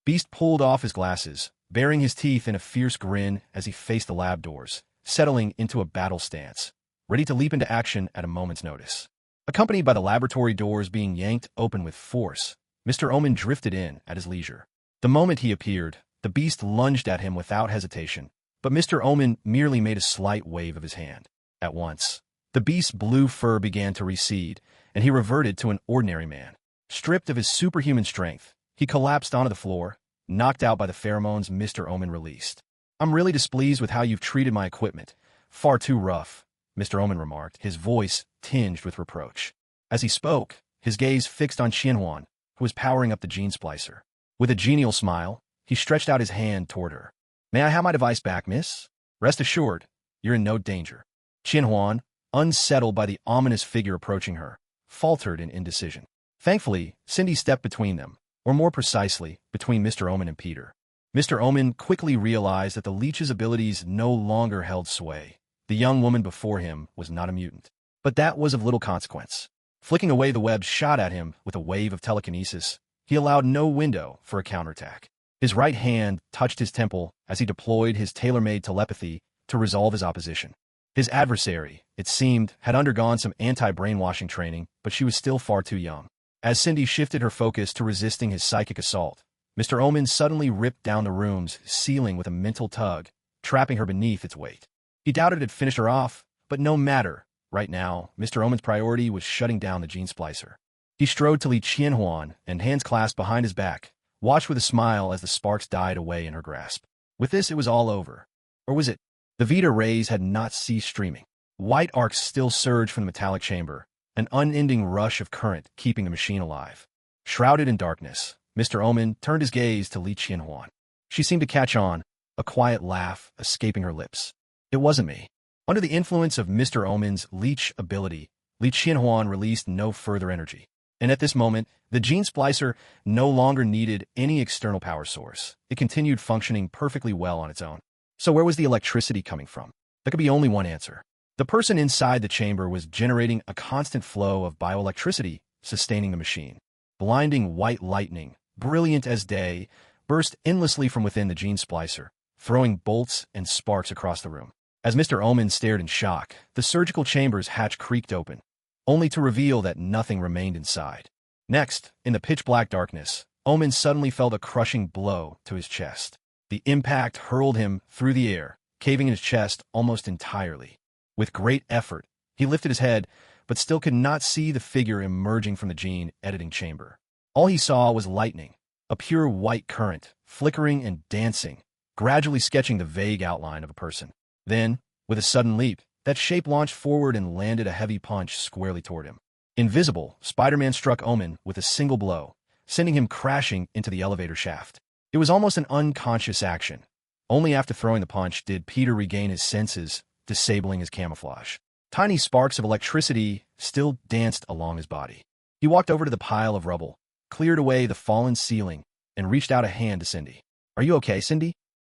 Beast pulled off his glasses, baring his teeth in a fierce grin as he faced the lab doors, settling into a battle stance, ready to leap into action at a moment's notice. Accompanied by the laboratory doors being yanked open with force, Mr. Omen drifted in at his leisure. The moment he appeared, the Beast lunged at him without hesitation, but Mr. Omen merely made a slight wave of his hand. At once, the Beast's blue fur began to recede, and he reverted to an ordinary man. Stripped of his superhuman strength, he collapsed onto the floor, knocked out by the pheromones Mr. Omen released. I'm really displeased with how you've treated my equipment. Far too rough, Mr. Omen remarked, his voice tinged with reproach. As he spoke, his gaze fixed on Qianhuan, who was powering up the gene splicer. With a genial smile, he stretched out his hand toward her. May I have my device back, miss? Rest assured, you're in no danger. Qianhuan, unsettled by the ominous figure approaching her, faltered in indecision. Thankfully, Cindy stepped between them, or more precisely, between Mr. Omen and Peter. Mr. Omen quickly realized that the leech's abilities no longer held sway. The young woman before him was not a mutant. But that was of little consequence. Flicking away the web shot at him with a wave of telekinesis, he allowed no window for a counterattack. His right hand touched his temple as he deployed his tailor-made telepathy to resolve his opposition. His adversary, it seemed, had undergone some anti-brainwashing training, but she was still far too young. As Cindy shifted her focus to resisting his psychic assault, Mr. Omen suddenly ripped down the room's ceiling with a mental tug, trapping her beneath its weight. He doubted it'd finish her off, but no matter. Right now, Mr. Omen's priority was shutting down the gene splicer. He strode to Li Qianhuan and, hands clasped behind his back, watched with a smile as the sparks died away in her grasp. With this, it was all over. Or was it? The Vita rays had not ceased streaming. White arcs still surged from the metallic chamber, an unending rush of current keeping the machine alive. Shrouded in darkness, Mr. Omen turned his gaze to Li Qianhuan. She seemed to catch on, a quiet laugh escaping her lips. It wasn't me. Under the influence of Mr. Omen's leech ability, Li Qianhuan released no further energy. And at this moment, the gene splicer no longer needed any external power source. It continued functioning perfectly well on its own. So where was the electricity coming from? There could be only one answer. The person inside the chamber was generating a constant flow of bioelectricity, sustaining the machine. Blinding white lightning, brilliant as day, burst endlessly from within the gene splicer, throwing bolts and sparks across the room. As Mr. Omen stared in shock, the surgical chamber's hatch creaked open, only to reveal that nothing remained inside. Next, in the pitch-black darkness, Omen suddenly felt a crushing blow to his chest. The impact hurled him through the air, caving in his chest almost entirely. With great effort, he lifted his head, but still could not see the figure emerging from the gene editing chamber. All he saw was lightning, a pure white current, flickering and dancing, gradually sketching the vague outline of a person. Then, with a sudden leap, that shape launched forward and landed a heavy punch squarely toward him. Invisible, Spider-Man struck Omen with a single blow, sending him crashing into the elevator shaft. It was almost an unconscious action. Only after throwing the punch did Peter regain his senses, disabling his camouflage. Tiny sparks of electricity still danced along his body. He walked over to the pile of rubble, cleared away the fallen ceiling, and reached out a hand to Cindy. "Are you okay, Cindy?"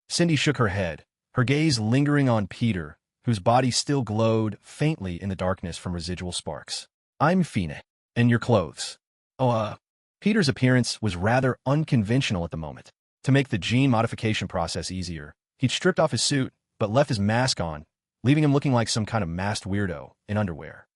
Cindy shook her head, her gaze lingering on Peter, whose body still glowed faintly in the darkness from residual sparks. "I'm fine. And your clothes?" Peter's appearance was rather unconventional at the moment. To make the gene modification process easier, he'd stripped off his suit, but left his mask on, leaving him looking like some kind of masked weirdo in underwear.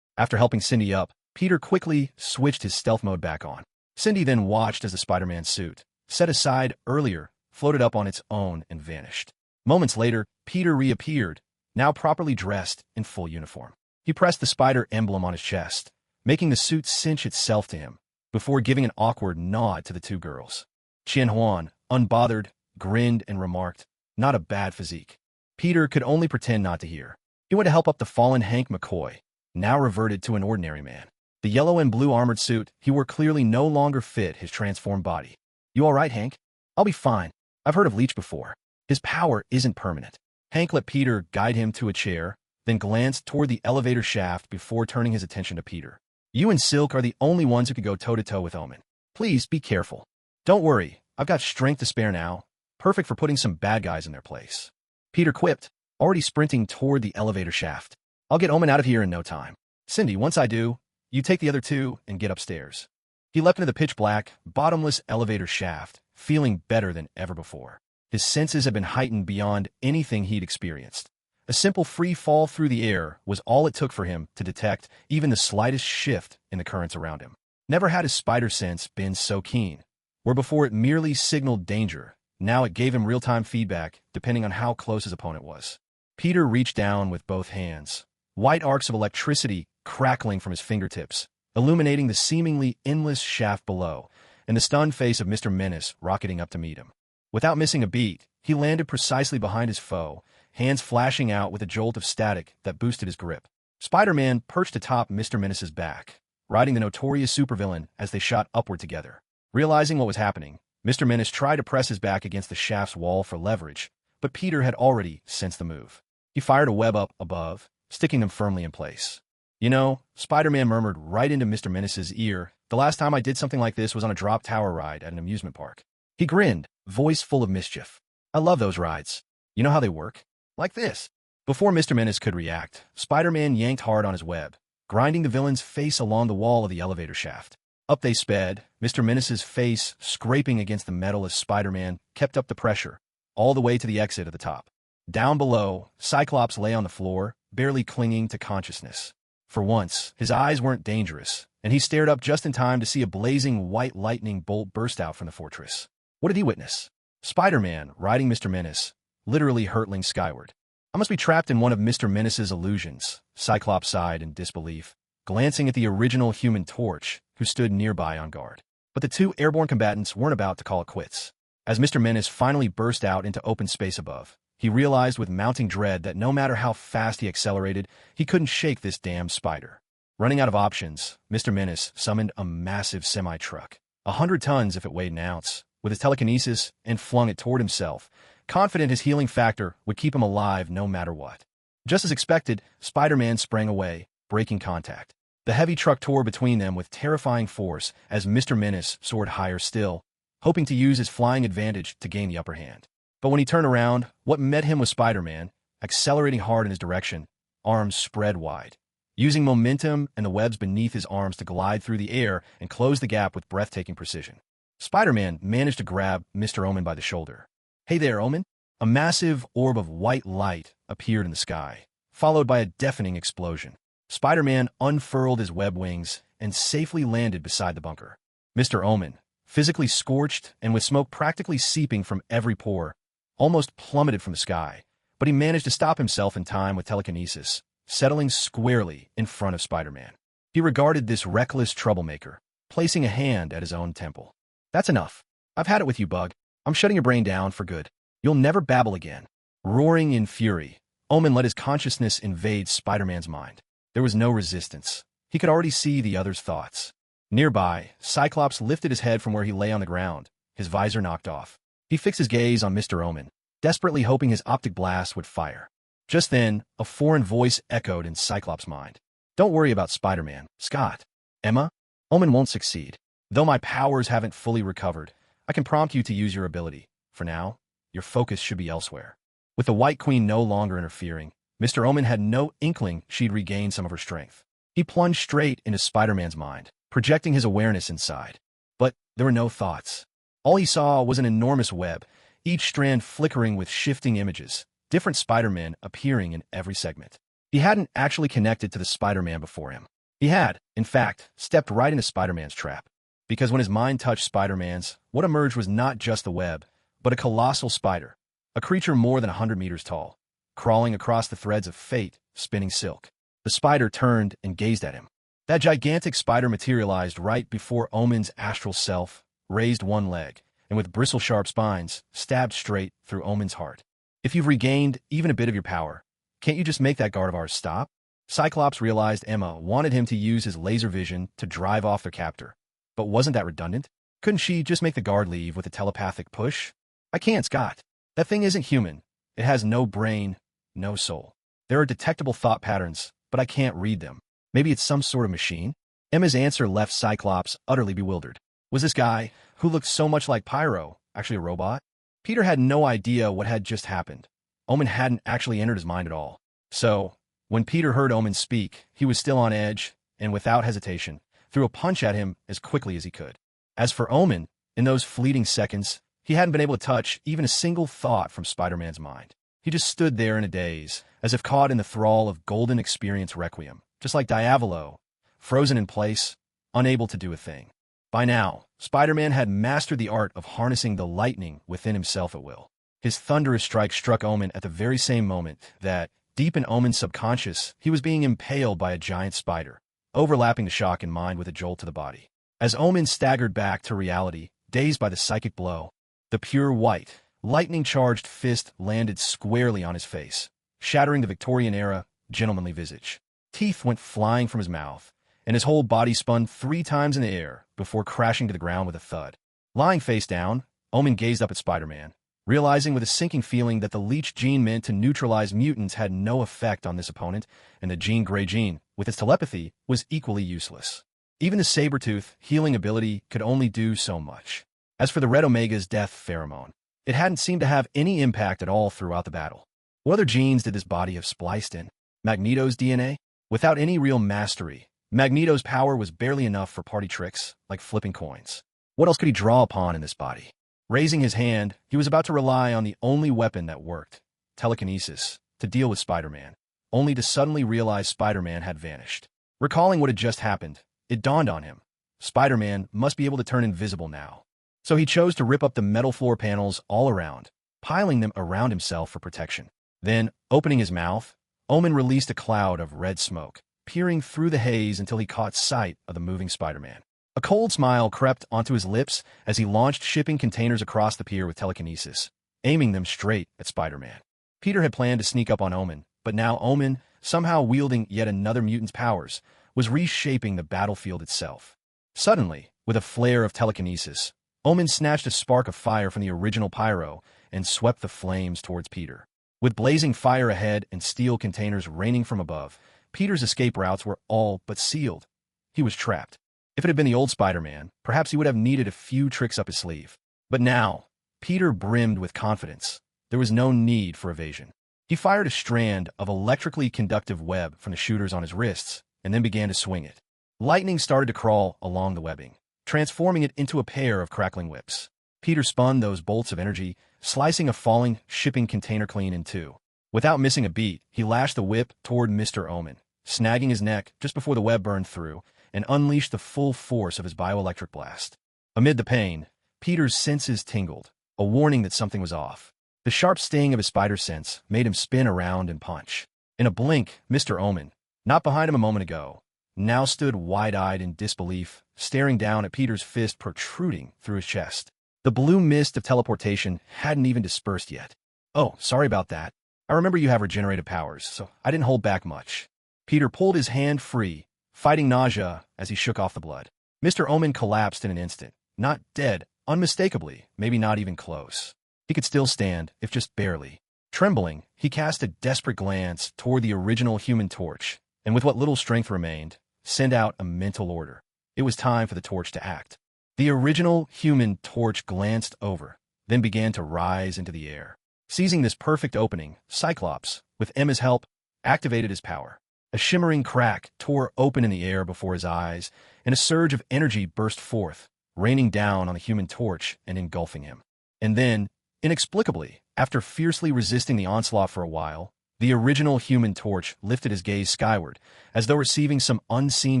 After helping Cindy up, Peter quickly switched his stealth mode back on. Cindy then watched as the Spider-Man suit, set aside earlier, floated up on its own and vanished. Moments later, Peter reappeared, now properly dressed in full uniform. He pressed the spider emblem on his chest, making the suit cinch itself to him, before giving an awkward nod to the two girls. Qianhuan, unbothered, grinned and remarked, "Not a bad physique." Peter could only pretend not to hear. He went to help up the fallen Hank McCoy, now reverted to an ordinary man. The yellow and blue armored suit he wore clearly no longer fit his transformed body. "You all right, Hank?" "I'll be fine. I've heard of Leech before. His power isn't permanent." Hank let Peter guide him to a chair, then glanced toward the elevator shaft before turning his attention to Peter. "You and Silk are the only ones who could go toe-to-toe with Omen. Please be careful." "Don't worry, I've got strength to spare now. Perfect for putting some bad guys in their place," Peter quipped, already sprinting toward the elevator shaft. "I'll get Omen out of here in no time. Cindy, once I do, you take the other two and get upstairs." He leapt into the pitch-black, bottomless elevator shaft, feeling better than ever before. His senses had been heightened beyond anything he'd experienced. A simple free fall through the air was all it took for him to detect even the slightest shift in the currents around him. Never had his spider sense been so keen. Where before it merely signaled danger, now it gave him real-time feedback depending on how close his opponent was. Peter reached down with both hands, white arcs of electricity crackling from his fingertips, illuminating the seemingly endless shaft below, and the stunned face of Mr. Menace rocketing up to meet him. Without missing a beat, he landed precisely behind his foe, hands flashing out with a jolt of static that boosted his grip. Spider-Man perched atop Mr. Menace's back, riding the notorious supervillain as they shot upward together. Realizing what was happening, Mr. Menace tried to press his back against the shaft's wall for leverage, but Peter had already sensed the move. He fired a web up above, sticking them firmly in place. "You know," Spider-Man murmured right into Mr. Menace's ear, "the last time I did something like this was on a drop tower ride at an amusement park." He grinned, voice full of mischief. "I love those rides. You know how they work? Like this." Before Mr. Menace could react, Spider-Man yanked hard on his web, grinding the villain's face along the wall of the elevator shaft. Up they sped, Mr. Menace's face scraping against the metal as Spider-Man kept up the pressure, all the way to the exit at the top. Down below, Cyclops lay on the floor, barely clinging to consciousness. For once, his eyes weren't dangerous, and he stared up just in time to see a blazing white lightning bolt burst out from the fortress. What did he witness? Spider-Man, riding Mr. Menace, literally hurtling skyward. "I must be trapped in one of Mr. Menace's illusions," Cyclops sighed in disbelief, glancing at the original Human Torch, who stood nearby on guard. But the two airborne combatants weren't about to call it quits. As Mr. Menace finally burst out into open space above, he realized with mounting dread that no matter how fast he accelerated, he couldn't shake this damn spider. Running out of options, Mr. Menace summoned a massive semi-truck, 100 tons if it weighed an ounce, with his telekinesis, and flung it toward himself, confident his healing factor would keep him alive no matter what. Just as expected, Spider-Man sprang away, breaking contact. The heavy truck tore between them with terrifying force as Mr. Menace soared higher still, hoping to use his flying advantage to gain the upper hand. But when he turned around, what met him was Spider-Man, accelerating hard in his direction, arms spread wide, using momentum and the webs beneath his arms to glide through the air and close the gap with breathtaking precision. Spider-Man managed to grab Mr. Omen by the shoulder. "Hey there, Omen." A massive orb of white light appeared in the sky, followed by a deafening explosion. Spider-Man unfurled his web wings and safely landed beside the bunker. Mr. Omen, physically scorched and with smoke practically seeping from every pore, almost plummeted from the sky, but he managed to stop himself in time with telekinesis, settling squarely in front of Spider-Man. He regarded this reckless troublemaker, placing a hand at his own temple. "That's enough. I've had it with you, Bug. I'm shutting your brain down for good. You'll never babble again." Roaring in fury, Omen let his consciousness invade Spider-Man's mind. There was no resistance. He could already see the other's thoughts. Nearby, Cyclops lifted his head from where he lay on the ground, his visor knocked off. He fixed his gaze on Mr. Omen, desperately hoping his optic blast would fire. Just then, a foreign voice echoed in Cyclops' mind. "Don't worry about Spider-Man, Scott. Emma, Omen won't succeed. Though my powers haven't fully recovered, I can prompt you to use your ability. For now, your focus should be elsewhere." With the White Queen no longer interfering, Mr. Omen had no inkling she'd regained some of her strength. He plunged straight into Spider-Man's mind, projecting his awareness inside. But there were no thoughts. All he saw was an enormous web, each strand flickering with shifting images, different Spider-Men appearing in every segment. He hadn't actually connected to the Spider-Man before him. He had, in fact, stepped right into Spider-Man's trap. Because when his mind touched Spider-Man's, what emerged was not just the web, but a colossal spider, a creature more than 100 meters tall, crawling across the threads of fate, spinning silk. The spider turned and gazed at him. That gigantic spider materialized right before Omen's astral self, raised one leg, and with bristle-sharp spines, stabbed straight through Omen's heart. "If you've regained even a bit of your power, can't you just make that guard of ours stop?" Cyclops realized Emma wanted him to use his laser vision to drive off their captor. But wasn't that redundant? Couldn't she just make the guard leave with a telepathic push? "I can't, Scott. That thing isn't human. It has no brain, no soul. There are detectable thought patterns, but I can't read them. Maybe it's some sort of machine?" Emma's answer left Cyclops utterly bewildered. Was this guy, who looked so much like Pyro, actually a robot? Peter had no idea what had just happened. Omen hadn't actually entered his mind at all. So, when Peter heard Omen speak, he was still on edge, and without hesitation, threw a punch at him as quickly as he could. As for Omen, in those fleeting seconds, he hadn't been able to touch even a single thought from Spider-Man's mind. He just stood there in a daze, as if caught in the thrall of Golden Experience Requiem, just like Diavolo, frozen in place, unable to do a thing. By now, Spider-Man had mastered the art of harnessing the lightning within himself at will. His thunderous strike struck Omen at the very same moment that, deep in Omen's subconscious, he was being impaled by a giant spider, overlapping the shock in mind with a jolt to the body. As Omen staggered back to reality, dazed by the psychic blow, the pure white, lightning-charged fist landed squarely on his face, shattering the Victorian-era, gentlemanly visage. Teeth went flying from his mouth, and his whole body spun 3 times in the air before crashing to the ground with a thud. Lying face down, Omen gazed up at Spider-Man, realizing with a sinking feeling that the leech gene meant to neutralize mutants had no effect on this opponent, and the Jean Grey gene, with its telepathy, was equally useless. Even the Sabretooth healing ability could only do so much. As for the Red Omega's death pheromone, it hadn't seemed to have any impact at all throughout the battle. What other genes did this body have spliced in? Magneto's DNA? Without any real mastery, Magneto's power was barely enough for party tricks, like flipping coins. What else could he draw upon in this body? Raising his hand, he was about to rely on the only weapon that worked, telekinesis, to deal with Spider-Man, only to suddenly realize Spider-Man had vanished. Recalling what had just happened, it dawned on him. Spider-Man must be able to turn invisible now. So he chose to rip up the metal floor panels all around, piling them around himself for protection. Then, opening his mouth, Omen released a cloud of red smoke, peering through the haze until he caught sight of the moving Spider-Man. A cold smile crept onto his lips as he launched shipping containers across the pier with telekinesis, aiming them straight at Spider-Man. Peter had planned to sneak up on Omen, but now Omen, somehow wielding yet another mutant's powers, was reshaping the battlefield itself. Suddenly, with a flare of telekinesis, Omen snatched a spark of fire from the original Pyro and swept the flames towards Peter. With blazing fire ahead and steel containers raining from above, Peter's escape routes were all but sealed. He was trapped. If it had been the old Spider-Man, perhaps he would have needed a few tricks up his sleeve. But now, Peter brimmed with confidence. There was no need for evasion. He fired a strand of electrically conductive web from the shooters on his wrists and then began to swing it. Lightning started to crawl along the webbing, transforming it into a pair of crackling whips. Peter spun those bolts of energy, slicing a falling shipping container clean in two. Without missing a beat, he lashed the whip toward Mr. Omen, snagging his neck just before the web burned through, and unleashed the full force of his bioelectric blast. Amid the pain, Peter's senses tingled, a warning that something was off. The sharp sting of his spider sense made him spin around and punch. In a blink, Mr. Omen, not behind him a moment ago, now stood wide-eyed in disbelief, staring down at Peter's fist protruding through his chest. The blue mist of teleportation hadn't even dispersed yet. "Oh, sorry about that. I remember you have regenerative powers, so I didn't hold back much." Peter pulled his hand free, fighting nausea as he shook off the blood. Mr. Omen collapsed in an instant, not dead, unmistakably, maybe not even close. He could still stand, if just barely. Trembling, he cast a desperate glance toward the original Human Torch, and with what little strength remained, sent out a mental order. It was time for the torch to act. The original Human Torch glanced over, then began to rise into the air. Seizing this perfect opening, Cyclops, with Emma's help, activated his power. A shimmering crack tore open in the air before his eyes, and a surge of energy burst forth, raining down on the Human Torch and engulfing him. And then, inexplicably, after fiercely resisting the onslaught for a while, the original Human Torch lifted his gaze skyward, as though receiving some unseen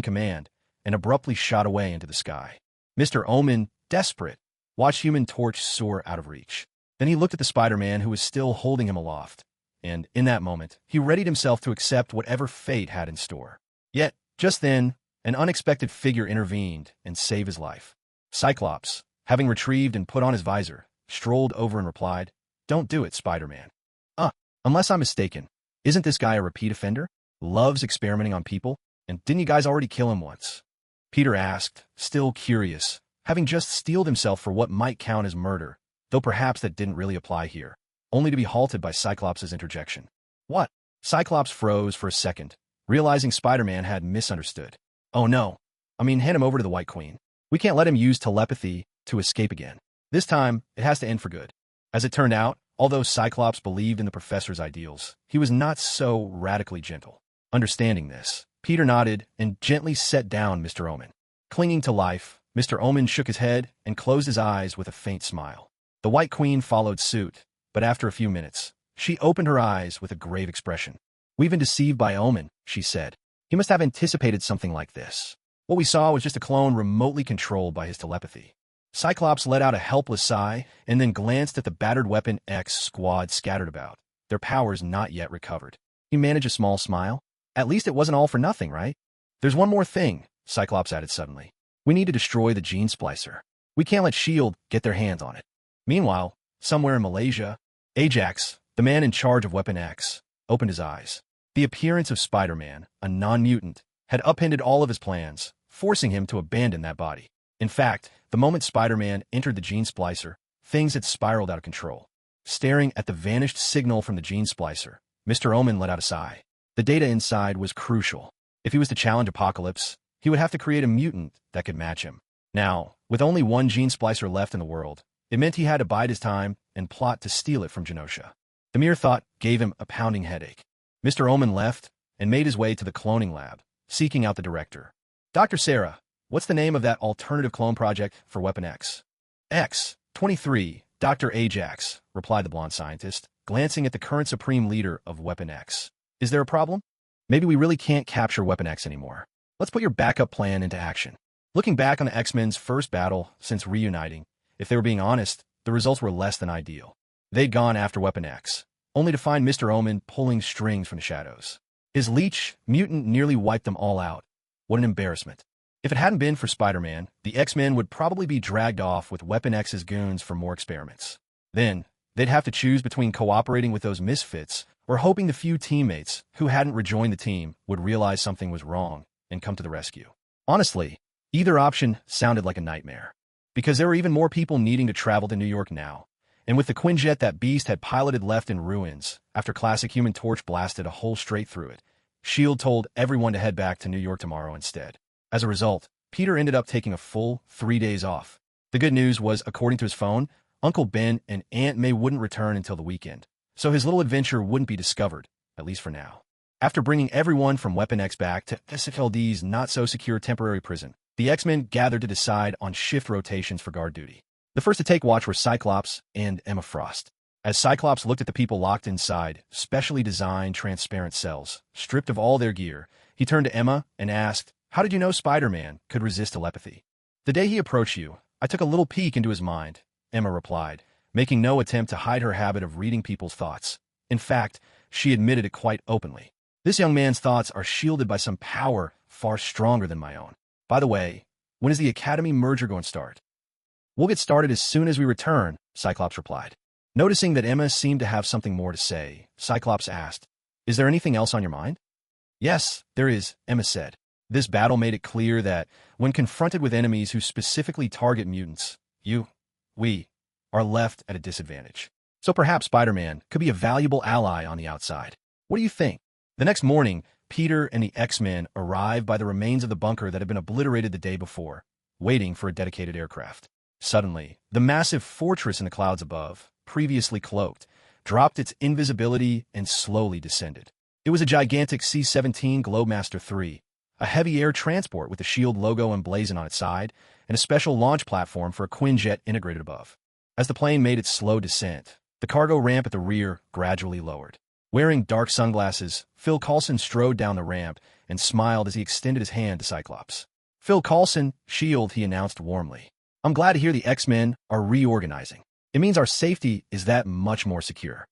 command, and abruptly shot away into the sky. Mr. Omen, desperate, watched Human Torch soar out of reach. Then he looked at the Spider-Man who was still holding him aloft, and, in that moment, he readied himself to accept whatever fate had in store. Yet, just then, an unexpected figure intervened and saved his life. Cyclops, having retrieved and put on his visor, strolled over and replied, "Don't do it, Spider-Man. Unless I'm mistaken, isn't this guy a repeat offender? Loves experimenting on people? And didn't you guys already kill him once?" Peter asked, still curious, having just steeled himself for what might count as murder, though perhaps that didn't really apply here, only to be halted by Cyclops' interjection. "What?" Cyclops froze for a second, realizing Spider-Man had misunderstood. "Oh no. Hand him over to the White Queen. We can't let him use telepathy to escape again. This time, it has to end for good." As it turned out, although Cyclops believed in the professor's ideals, he was not so radically gentle. Understanding this, Peter nodded and gently set down Mr. Omen. Clinging to life, Mr. Omen shook his head and closed his eyes with a faint smile. The White Queen followed suit, but after a few minutes, she opened her eyes with a grave expression. "We've been deceived by Omen," she said. "He must have anticipated something like this. What we saw was just a clone remotely controlled by his telepathy." Cyclops let out a helpless sigh and then glanced at the battered Weapon X squad scattered about, their powers not yet recovered. He managed a small smile. "At least it wasn't all for nothing, right? There's one more thing," Cyclops added suddenly. "We need to destroy the gene splicer. We can't let S.H.I.E.L.D. get their hands on it." Meanwhile, somewhere in Malaysia, Ajax, the man in charge of Weapon X, opened his eyes. The appearance of Spider-Man, a non-mutant, had upended all of his plans, forcing him to abandon that body. In fact, the moment Spider-Man entered the gene splicer, things had spiraled out of control. Staring at the vanished signal from the gene splicer, Mr. Omen let out a sigh. The data inside was crucial. If he was to challenge Apocalypse, he would have to create a mutant that could match him. Now, with only one gene splicer left in the world, it meant he had to bide his time and plot to steal it from Genosha. The mere thought gave him a pounding headache. Mr. Omen left and made his way to the cloning lab, seeking out the director. "Dr. Sarah, what's the name of that alternative clone project for Weapon X?" "X-23, Dr. Ajax," replied the blonde scientist, glancing at the current supreme leader of Weapon X. "Is there a problem? Maybe we really can't capture Weapon X anymore. Let's put your backup plan into action." Looking back on the X-Men's first battle since reuniting, if they were being honest, the results were less than ideal. They'd gone after Weapon X, only to find Mr. Omen pulling strings from the shadows. His leech mutant nearly wiped them all out. What an embarrassment. If it hadn't been for Spider-Man, the X-Men would probably be dragged off with Weapon X's goons for more experiments. Then, they'd have to choose between cooperating with those misfits or hoping the few teammates who hadn't rejoined the team would realize something was wrong and come to the rescue. Honestly, either option sounded like a nightmare, because there were even more people needing to travel to New York now, And with the Quinjet that beast had piloted left in ruins, after classic Human Torch blasted a hole straight through it, S.H.I.E.L.D. told everyone to head back to New York tomorrow instead. As a result, Peter ended up taking a full 3 days off. The good news was, according to his phone, Uncle Ben and Aunt May wouldn't return until the weekend, so his little adventure wouldn't be discovered, at least for now. After bringing everyone from Weapon X back to S.H.I.E.L.D's not-so-secure temporary prison, the X-Men gathered to decide on shift rotations for guard duty. The first to take watch were Cyclops and Emma Frost. As Cyclops looked at the people locked inside specially designed transparent cells, stripped of all their gear, he turned to Emma and asked, "How did you know Spider-Man could resist telepathy?" "The day he approached you, I took a little peek into his mind," Emma replied, making no attempt to hide her habit of reading people's thoughts. In fact, she admitted it quite openly. "This young man's thoughts are shielded by some power far stronger than my own. By the way, when is the Academy merger going to start?" "We'll get started as soon as we return," Cyclops replied. Noticing that Emma seemed to have something more to say, Cyclops asked, "Is there anything else on your mind?" "Yes, there is," Emma said. This battle made it clear that, when confronted with enemies who specifically target mutants, we are left at a disadvantage. So perhaps Spider-Man could be a valuable ally on the outside. What do you think? The next morning, Peter and the X-Men arrived by the remains of the bunker that had been obliterated the day before, waiting for a dedicated aircraft. Suddenly, the massive fortress in the clouds above, previously cloaked, dropped its invisibility and slowly descended. It was a gigantic C-17 Globemaster III, a heavy air transport with the S.H.I.E.L.D. logo emblazoned on its side, and a special launch platform for a Quinjet integrated above. As the plane made its slow descent, the cargo ramp at the rear gradually lowered. Wearing dark sunglasses, Phil Coulson strode down the ramp and smiled as he extended his hand to Cyclops. "Phil Coulson, S.H.I.E.L.D., he announced warmly. "I'm glad to hear the X-Men are reorganizing. It means our safety is that much more secure."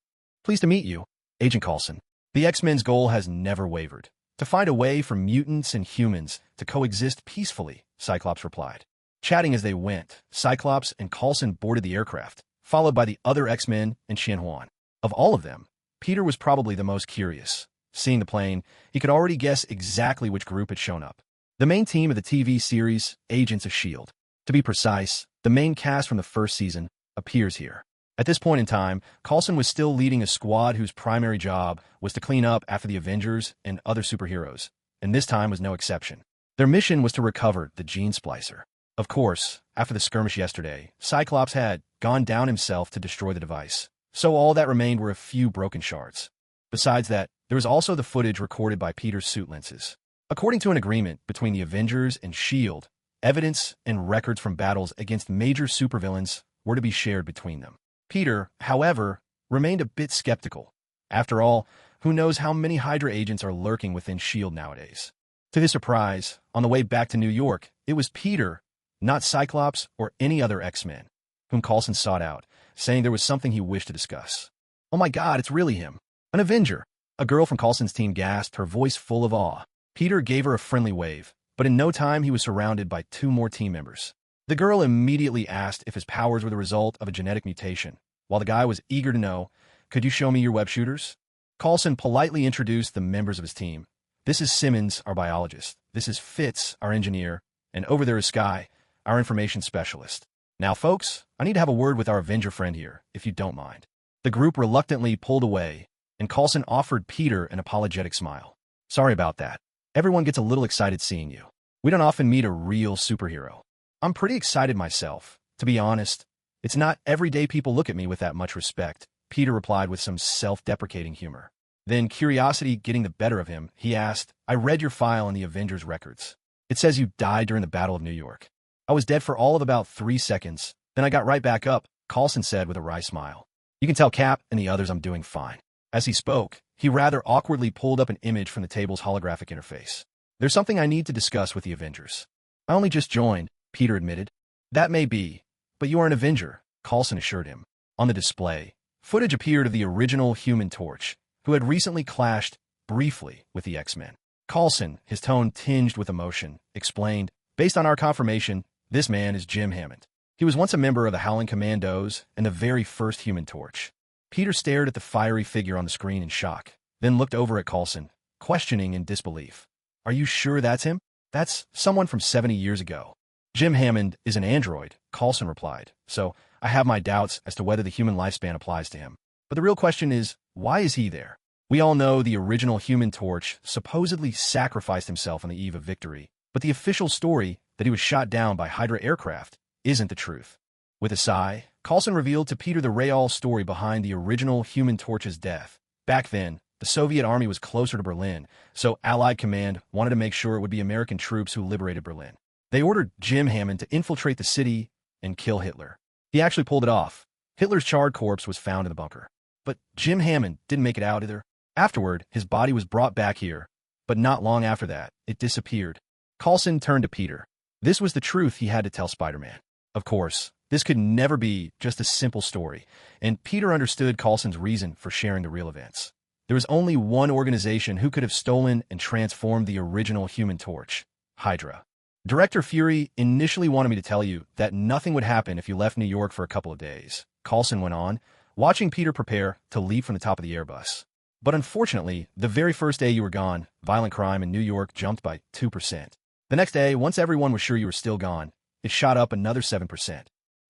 "Pleased to meet you, Agent Coulson." The X-Men's goal has never wavered: to find a way for mutants and humans to coexist peacefully, Cyclops replied. Chatting as they went, Cyclops and Coulson boarded the aircraft, followed by the other X-Men and Shen-Huan. Of all of them, Peter was probably the most curious. Seeing the plane, he could already guess exactly which group had shown up. The main team of the TV series, Agents of S.H.I.E.L.D. To be precise, the main cast from the first season appears here. At this point in time, Coulson was still leading a squad whose primary job was to clean up after the Avengers and other superheroes, and this time was no exception. Their mission was to recover the Gene Splicer. Of course, after the skirmish yesterday, Cyclops had gone down himself to destroy the device, so all that remained were a few broken shards. Besides that, there was also the footage recorded by Peter's suit lenses. According to an agreement between the Avengers and S.H.I.E.L.D., evidence and records from battles against major supervillains were to be shared between them. Peter, however, remained a bit skeptical. After all, who knows how many Hydra agents are lurking within S.H.I.E.L.D. nowadays? To his surprise, on the way back to New York, it was Peter, not Cyclops or any other X-Men, whom Coulson sought out, saying there was something he wished to discuss. "Oh my God, it's really him. An Avenger!" A girl from Coulson's team gasped, her voice full of awe. Peter gave her a friendly wave, but in no time he was surrounded by 2 more team members. The girl immediately asked if his powers were the result of a genetic mutation, while the guy was eager to know, "Could you show me your web shooters?" Coulson politely introduced the members of his team. "This is Simmons, our biologist. This is Fitz, our engineer. And over there is Skye, our information specialist. Now, folks, I need to have a word with our Avenger friend here, if you don't mind." The group reluctantly pulled away, and Coulson offered Peter an apologetic smile. "Sorry about that. Everyone gets a little excited seeing you. We don't often meet a real superhero. I'm pretty excited myself. To be honest, it's not every day people look at me with that much respect," Peter replied with some self-deprecating humor. Then, curiosity getting the better of him, he asked, "I read your file in the Avengers records. It says you died during the Battle of New York." "I was dead for all of about 3 seconds. Then I got right back up," Coulson said with a wry smile. "You can tell Cap and the others I'm doing fine." As he spoke, he rather awkwardly pulled up an image from the table's holographic interface. "There's something I need to discuss with the Avengers." "I only just joined," Peter admitted. "That may be, but you are an Avenger," Coulson assured him. On the display, footage appeared of the original Human Torch, who had recently clashed briefly with the X-Men. Coulson, his tone tinged with emotion, explained, "Based on our confirmation, this man is Jim Hammond. He was once a member of the Howling Commandos and the very first Human Torch." Peter stared at the fiery figure on the screen in shock, then looked over at Coulson, questioning in disbelief. "Are you sure that's him? That's someone from 70 years ago." "Jim Hammond is an android," Coulson replied, "so I have my doubts as to whether the human lifespan applies to him. But the real question is, why is he there? We all know the original Human Torch supposedly sacrificed himself on the eve of victory, but the official story that he was shot down by Hydra aircraft isn't the truth. With a sigh, Coulson revealed to Peter the real story behind the original Human Torch's death. Back then, the Soviet army was closer to Berlin, so Allied command wanted to make sure it would be American troops who liberated Berlin. They ordered Jim Hammond to infiltrate the city and kill Hitler. He actually pulled it off. Hitler's charred corpse was found in the bunker. But Jim Hammond didn't make it out either. Afterward, his body was brought back here, but not long after that, it disappeared. Coulson turned to Peter. This was the truth he had to tell Spider-Man. Of course, this could never be just a simple story, and Peter understood Coulson's reason for sharing the real events. There was only one organization who could have stolen and transformed the original Human Torch: Hydra. Director Fury initially wanted me to tell you that nothing would happen if you left New York for a couple of days, Coulson went on, watching Peter prepare to leap from the top of the Airbus. But unfortunately, the very first day you were gone, violent crime in New York jumped by 2%. The next day, once everyone was sure you were still gone, it shot up another 7%.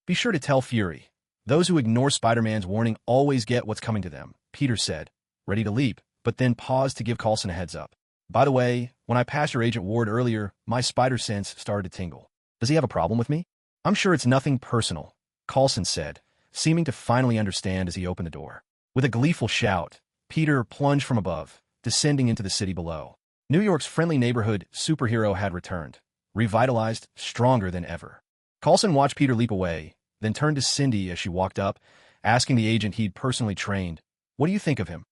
Be sure to tell Fury. Those who ignore Spider-Man's warning always get what's coming to them, Peter said, ready to leap, but then paused to give Coulson a heads up. By the way, when I passed your Agent Ward earlier, my spider sense started to tingle. Does he have a problem with me? I'm sure it's nothing personal, Coulson said, seeming to finally understand as he opened the door. With a gleeful shout, Peter plunged from above, descending into the city below. New York's friendly neighborhood superhero had returned, revitalized, stronger than ever. Coulson watched Peter leap away, then turned to Cindy as she walked up, asking the agent he'd personally trained, "What do you think of him?"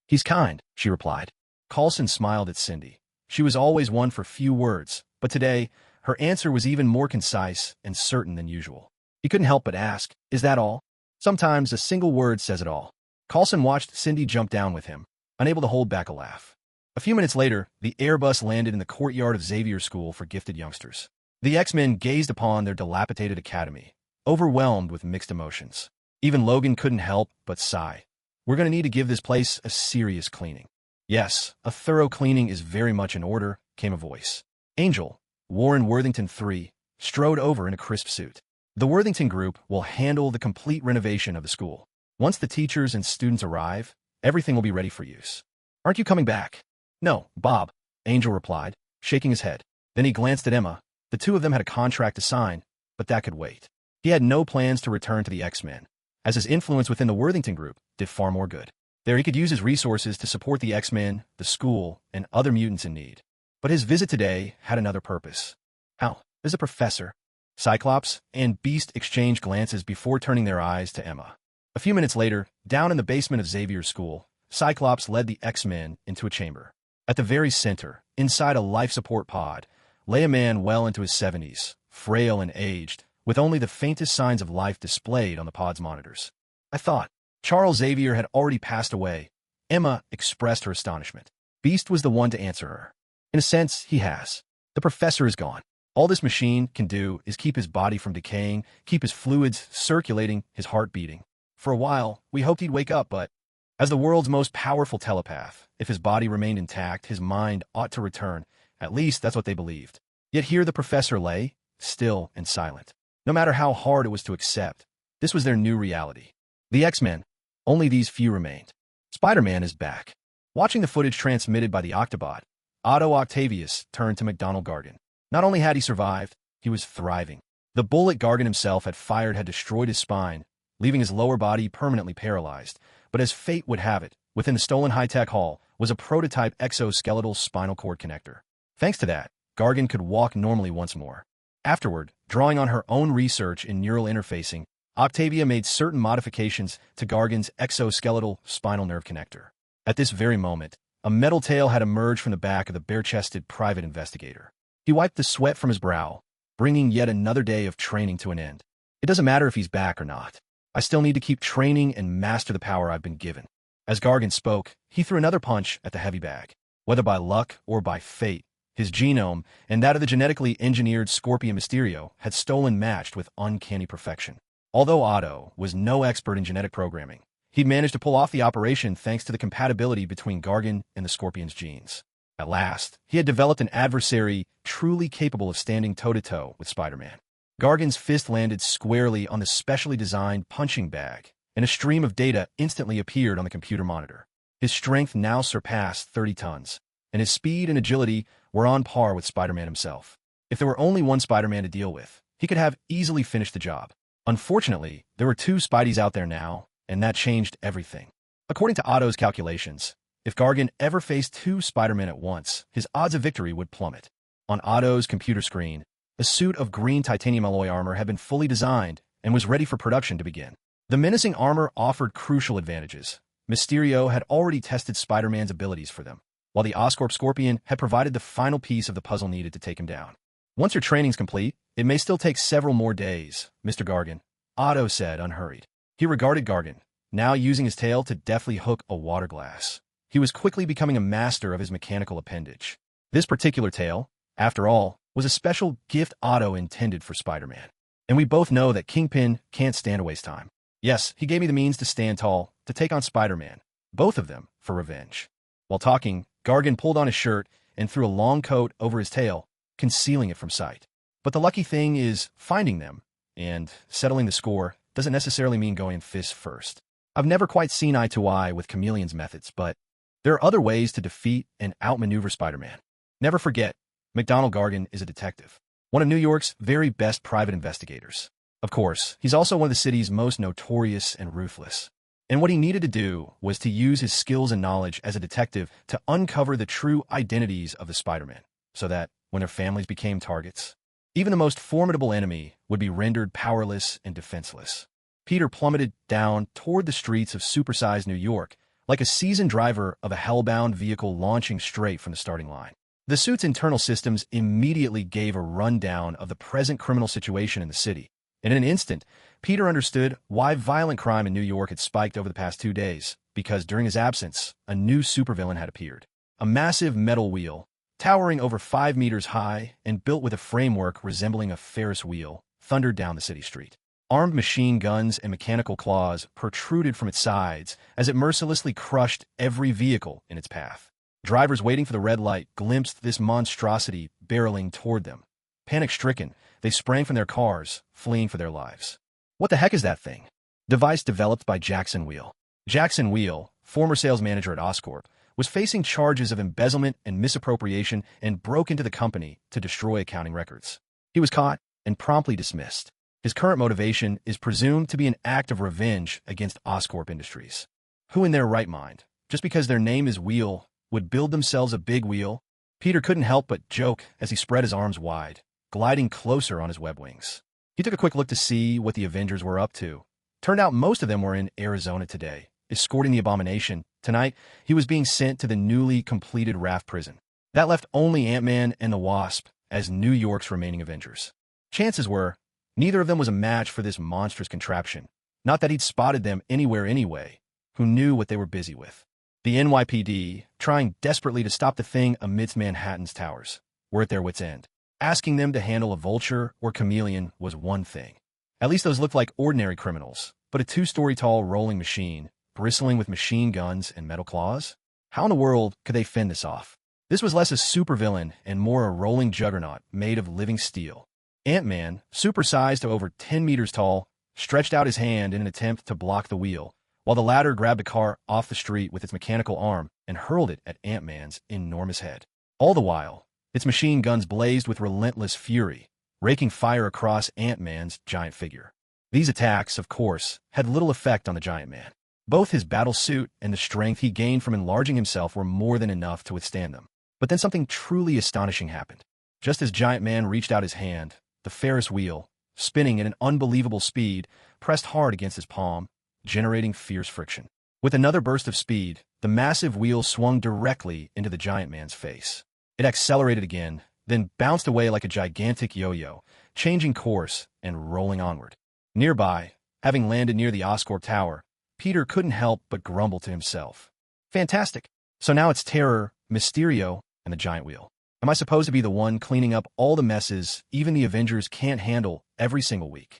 "He's kind," she replied. Coulson smiled at Cindy. She was always one for few words, but today, her answer was even more concise and certain than usual. He couldn't help but ask, "Is that all?" Sometimes a single word says it all. Coulson watched Cindy jump down with him, unable to hold back a laugh. A few minutes later, the Airbus landed in the courtyard of Xavier's School for Gifted Youngsters. The X-Men gazed upon their dilapidated academy, overwhelmed with mixed emotions. Even Logan couldn't help but sigh. "We're going to need to give this place a serious cleaning." "Yes, a thorough cleaning is very much in order," came a voice. Angel, Warren Worthington III, strode over in a crisp suit. "The Worthington Group will handle the complete renovation of the school. Once the teachers and students arrive, everything will be ready for use." "Aren't you coming back?" "No, Bob," Angel replied, shaking his head. Then he glanced at Emma. The two of them had a contract to sign, but that could wait. He had no plans to return to the X-Men, as his influence within the Worthington Group did far more good. There he could use his resources to support the X-Men, the school, and other mutants in need. But his visit today had another purpose. "How is the professor?" Cyclops and Beast exchanged glances before turning their eyes to Emma. A few minutes later, down in the basement of Xavier's School, Cyclops led the X-Men into a chamber. At the very center, inside a life support pod, lay a man well into his 70s, frail and aged, with only the faintest signs of life displayed on the pod's monitors. "I thought Charles Xavier had already passed away," Emma expressed her astonishment. Beast was the one to answer her. "In a sense, he has. The professor is gone. All this machine can do is keep his body from decaying, keep his fluids circulating, his heart beating. For a while, we hoped he'd wake up, but as the world's most powerful telepath, if his body remained intact, his mind ought to return. At least that's what they believed. Yet here the professor lay, still and silent. No matter how hard it was to accept, this was their new reality. The X-Men, only these few remained. Spider-Man is back. Watching the footage transmitted by the Octobot, Otto Octavius turned to McDonald Gargan. Not only had he survived, he was thriving. The bullet Gargan himself had fired had destroyed his spine, leaving his lower body permanently paralyzed. But as fate would have it, within the stolen high-tech hall was a prototype exoskeletal spinal cord connector. Thanks to that, Gargan could walk normally once more. Afterward, drawing on her own research in neural interfacing, Octavia made certain modifications to Gargan's exoskeletal spinal nerve connector. At this very moment, a metal tail had emerged from the back of the bare-chested private investigator. He wiped the sweat from his brow, bringing yet another day of training to an end. "It doesn't matter if he's back or not. I still need to keep training and master the power I've been given." As Gargan spoke, he threw another punch at the heavy bag. Whether by luck or by fate, his genome and that of the genetically engineered Scorpion Mysterio had stolen matched with uncanny perfection. Although Otto was no expert in genetic programming, he'd managed to pull off the operation thanks to the compatibility between Gargan and the Scorpion's genes. At last, he had developed an adversary truly capable of standing toe-to-toe with Spider-Man. Gargan's fist landed squarely on the specially designed punching bag, and a stream of data instantly appeared on the computer monitor. His strength now surpassed 30 tons, and his speed and agility were on par with Spider-Man himself. If there were only one Spider-Man to deal with, he could have easily finished the job. Unfortunately, there were two Spideys out there now, and that changed everything. According to Otto's calculations, if Gargan ever faced two Spider-Men at once, his odds of victory would plummet. On Otto's computer screen, a suit of green titanium alloy armor had been fully designed and was ready for production to begin. The menacing armor offered crucial advantages. Mysterio had already tested Spider-Man's abilities for them, while the Oscorp Scorpion had provided the final piece of the puzzle needed to take him down. Once your training's complete, it may still take several more days, Mr. Gargan, Otto said, unhurried. He regarded Gargan, now using his tail to deftly hook a water glass. He was quickly becoming a master of his mechanical appendage. This particular tail, after all, was a special gift Otto intended for Spider-Man. And we both know that Kingpin can't stand to waste time. Yes, he gave me the means to stand tall, to take on Spider-Man, both of them for revenge. While talking, Gargan pulled on his shirt and threw a long coat over his tail, concealing it from sight. But the lucky thing is finding them, and settling the score doesn't necessarily mean going fist first. I've never quite seen eye to eye with Chameleon's methods, but there are other ways to defeat and outmaneuver Spider-Man. Never forget, McDonald Gargan is a detective, one of New York's very best private investigators. Of course, he's also one of the city's most notorious and ruthless. And what he needed to do was to use his skills and knowledge as a detective to uncover the true identities of the Spider-Man, so that, when their families became targets, even the most formidable enemy would be rendered powerless and defenseless. Peter plummeted down toward the streets of supersized New York like a seasoned driver of a hellbound vehicle launching straight from the starting line. The suit's internal systems immediately gave a rundown of the present criminal situation in the city, and in an instant, Peter understood why violent crime in New York had spiked over the past 2 days, because during his absence, a new supervillain had appeared. A massive metal wheel, towering over 5 meters high and built with a framework resembling a Ferris wheel, thundered down the city street. Armed machine guns and mechanical claws protruded from its sides as it mercilessly crushed every vehicle in its path. Drivers waiting for the red light glimpsed this monstrosity barreling toward them. Panic-stricken, they sprang from their cars, fleeing for their lives. What the heck is that thing? Device developed by Jackson Wheel. Jackson Wheel, former sales manager at Oscorp, was facing charges of embezzlement and misappropriation and broke into the company to destroy accounting records. He was caught and promptly dismissed. His current motivation is presumed to be an act of revenge against Oscorp Industries. Who in their right mind, just because their name is Wheel, would build themselves a big wheel? Peter couldn't help but joke as he spread his arms wide, gliding closer on his web wings. He took a quick look to see what the Avengers were up to. Turned out most of them were in Arizona today, escorting the Abomination. Tonight, he was being sent to the newly completed Raft prison. That left only Ant-Man and the Wasp as New York's remaining Avengers. Chances were, neither of them was a match for this monstrous contraption. Not that he'd spotted them anywhere anyway. Who knew what they were busy with? The NYPD, trying desperately to stop the thing amidst Manhattan's towers, were at their wits' end. Asking them to handle a Vulture or Chameleon was one thing. At least those looked like ordinary criminals, but a 2-story tall rolling machine, bristling with machine guns and metal claws? How in the world could they fend this off? This was less a supervillain and more a rolling juggernaut made of living steel. Ant-Man, supersized to over 10 meters tall, stretched out his hand in an attempt to block the wheel, while the latter grabbed a car off the street with its mechanical arm and hurled it at Ant-Man's enormous head. All the while, its machine guns blazed with relentless fury, raking fire across Ant-Man's giant figure. These attacks, of course, had little effect on the giant man. Both his battle suit and the strength he gained from enlarging himself were more than enough to withstand them. But then something truly astonishing happened. Just as Giant Man reached out his hand, the Ferris wheel, spinning at an unbelievable speed, pressed hard against his palm, generating fierce friction. With another burst of speed, the massive wheel swung directly into the Giant Man's face. It accelerated again, then bounced away like a gigantic yo-yo, changing course and rolling onward. Nearby, having landed near the Oscorp Tower, Peter couldn't help but grumble to himself. Fantastic. So now it's Terror, Mysterio, and the Giant Wheel. Am I supposed to be the one cleaning up all the messes even the Avengers can't handle every single week?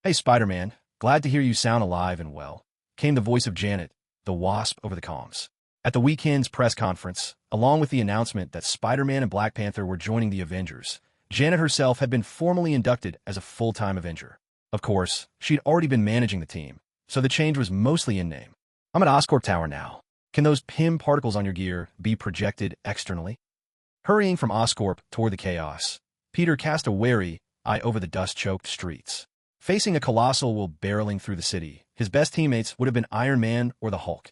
Hey, Spider-Man, glad to hear you sound alive and well, came the voice of Janet, the Wasp, over the comms. At the weekend's press conference, along with the announcement that Spider-Man and Black Panther were joining the Avengers, Janet herself had been formally inducted as a full-time Avenger. Of course, she'd already been managing the team, so the change was mostly in name. I'm at Oscorp Tower now. Can those PIM particles on your gear be projected externally? Hurrying from Oscorp toward the chaos, Peter cast a wary eye over the dust-choked streets. Facing a colossal will barreling through the city, his best teammates would have been Iron Man or the Hulk,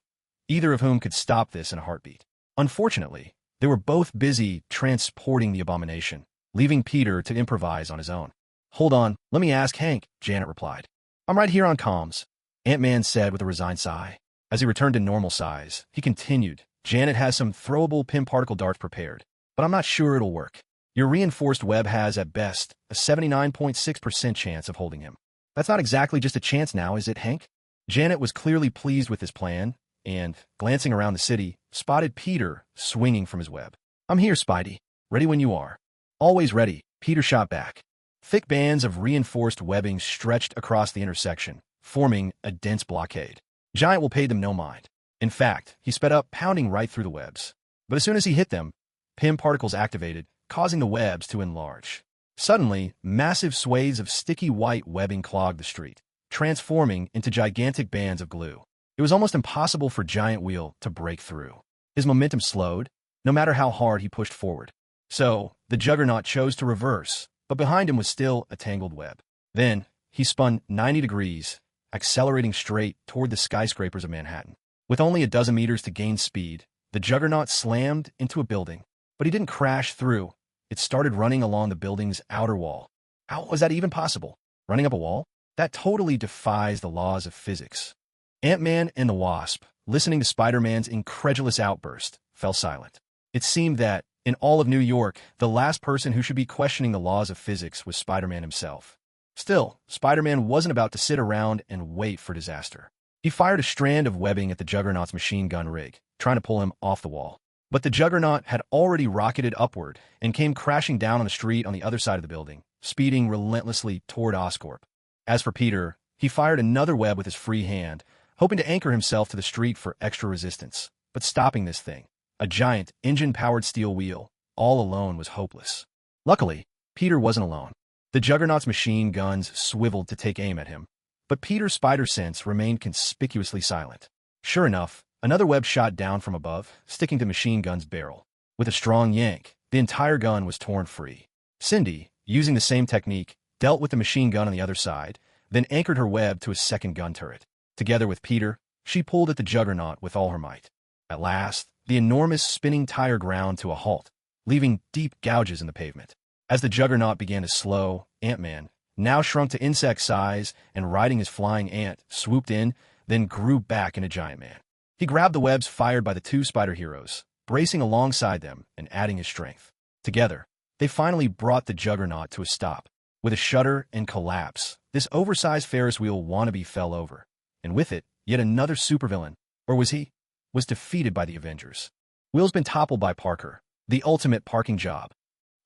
either of whom could stop this in a heartbeat. Unfortunately, they were both busy transporting the abomination, leaving Peter to improvise on his own. Hold on, let me ask Hank, Janet replied. I'm right here on comms, Ant-Man said with a resigned sigh. As he returned to normal size, he continued, Janet has some throwable PIM particle darts prepared, but I'm not sure it'll work. Your reinforced web has, at best, a 79.6% chance of holding him. That's not exactly just a chance now, is it, Hank? Janet was clearly pleased with his plan, and, glancing around the city, spotted Peter swinging from his web. I'm here, Spidey. Ready when you are. Always ready, Peter shot back. Thick bands of reinforced webbing stretched across the intersection, forming a dense blockade. Giant will pay them no mind. In fact, he sped up, pounding right through the webs. But as soon as he hit them, PIM particles activated, causing the webs to enlarge. Suddenly, massive swathes of sticky white webbing clogged the street, transforming into gigantic bands of glue. It was almost impossible for Giant Wheel to break through. His momentum slowed, no matter how hard he pushed forward. So, the Juggernaut chose to reverse, but behind him was still a tangled web. Then, he spun 90 degrees, accelerating straight toward the skyscrapers of Manhattan. With only a dozen meters to gain speed, the Juggernaut slammed into a building. But he didn't crash through. It started running along the building's outer wall. How was that even possible? Running up a wall? That totally defies the laws of physics. Ant-Man and the Wasp, listening to Spider-Man's incredulous outburst, fell silent. It seemed that, in all of New York, the last person who should be questioning the laws of physics was Spider-Man himself. Still, Spider-Man wasn't about to sit around and wait for disaster. He fired a strand of webbing at the Juggernaut's machine gun rig, trying to pull him off the wall. But the Juggernaut had already rocketed upward and came crashing down on the street on the other side of the building, speeding relentlessly toward Oscorp. As for Peter, he fired another web with his free hand, hoping to anchor himself to the street for extra resistance. But stopping this thing, a giant, engine-powered steel wheel, all alone was hopeless. Luckily, Peter wasn't alone. The Juggernaut's machine guns swiveled to take aim at him, but Peter's spider sense remained conspicuously silent. Sure enough, another web shot down from above, sticking to machine gun's barrel. With a strong yank, the entire gun was torn free. Cindy, using the same technique, dealt with the machine gun on the other side, then anchored her web to a second gun turret. Together with Peter, she pulled at the Juggernaut with all her might. At last, the enormous spinning tire ground to a halt, leaving deep gouges in the pavement. As the Juggernaut began to slow, Ant-Man, now shrunk to insect size and riding his flying ant, swooped in, then grew back into Giant Man. He grabbed the webs fired by the two spider heroes, bracing alongside them and adding his strength. Together, they finally brought the Juggernaut to a stop. With a shudder and collapse, this oversized Ferris wheel wannabe fell over, and with it, yet another supervillain, or was he, was defeated by the Avengers. Will's been toppled by Parker, the ultimate parking job.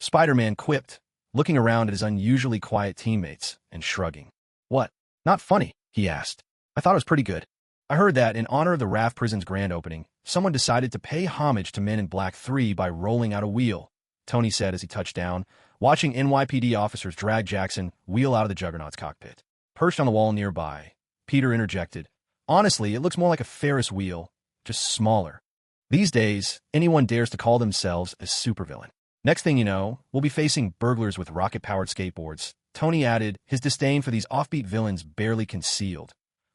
Spider-Man quipped, looking around at his unusually quiet teammates and shrugging. What? Not funny? He asked. I thought it was pretty good. I heard that, in honor of the Raft Prison's grand opening, someone decided to pay homage to Men in Black 3 by rolling out a wheel, Tony said as he touched down, watching NYPD officers drag Jackson wheel out of the Juggernaut's cockpit. Perched on the wall nearby, Peter interjected, honestly, it looks more like a Ferris wheel, just smaller. These days, anyone dares to call themselves a supervillain. Next thing you know, we'll be facing burglars with rocket-powered skateboards. Tony added, his disdain for these offbeat villains barely concealed.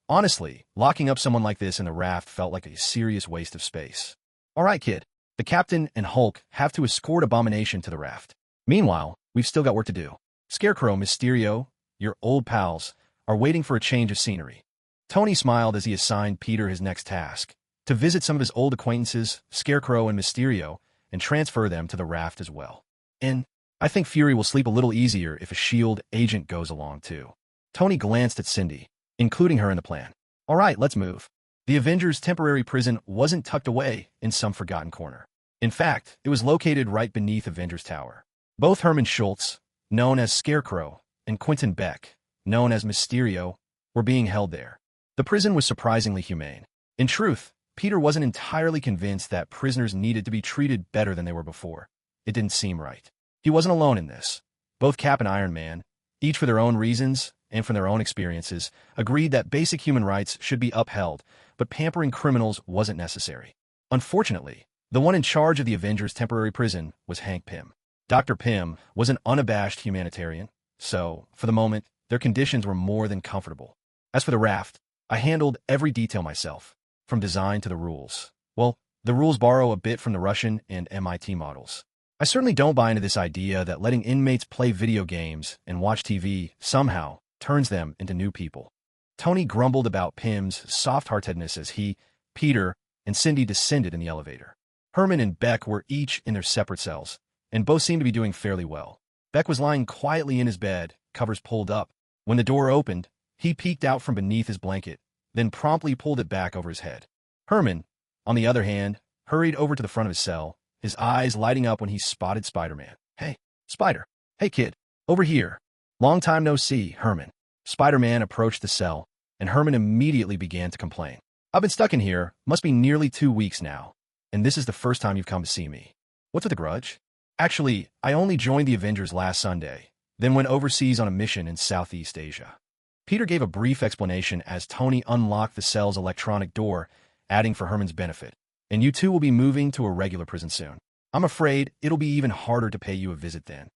Honestly, locking up someone like this in the raft felt like a serious waste of space. All right, kid. The Captain and Hulk have to escort Abomination to the raft. Meanwhile, we've still got work to do. Scarecrow, Mysterio, your old pals, are waiting for a change of scenery. Tony smiled as he assigned Peter his next task, to visit some of his old acquaintances, Scarecrow and Mysterio, and transfer them to the raft as well. And I think Fury will sleep a little easier if a S.H.I.E.L.D. agent goes along too. Tony glanced at Cindy, including her in the plan. All right, let's move. The Avengers' temporary prison wasn't tucked away in some forgotten corner. In fact, it was located right beneath Avengers Tower. Both Herman Schultz, known as Scarecrow, and Quentin Beck, known as Mysterio, were being held there. The prison was surprisingly humane. In truth, Peter wasn't entirely convinced that prisoners needed to be treated better than they were before. It didn't seem right. He wasn't alone in this. Both Cap and Iron Man, each for their own reasons and from their own experiences, agreed that basic human rights should be upheld, but pampering criminals wasn't necessary. Unfortunately, the one in charge of the Avengers' temporary prison was Hank Pym. Dr. Pym was an unabashed humanitarian, so, for the moment, their conditions were more than comfortable. As for the raft, I handled every detail myself, from design to the rules. Well, the rules borrow a bit from the Russian and MIT models. I certainly don't buy into this idea that letting inmates play video games and watch TV somehow turns them into new people. Tony grumbled about Pym's soft-heartedness as he, Peter, and Cindy descended in the elevator. Herman and Beck were each in their separate cells, and both seemed to be doing fairly well. Beck was lying quietly in his bed, covers pulled up. When the door opened, he peeked out from beneath his blanket, then promptly pulled it back over his head. Herman, on the other hand, hurried over to the front of his cell, his eyes lighting up when he spotted Spider-Man. "Hey, Spider. Hey, kid. Over here. Long time no see, Herman." Spider-Man approached the cell, and Herman immediately began to complain. "I've been stuck in here, must be nearly 2 weeks now, and this is the first time you've come to see me. What's with the grudge?" "Actually, I only joined the Avengers last Sunday, then went overseas on a mission in Southeast Asia." Peter gave a brief explanation as Tony unlocked the cell's electronic door, adding for Herman's benefit. "And you two will be moving to a regular prison soon. I'm afraid it'll be even harder to pay you a visit then."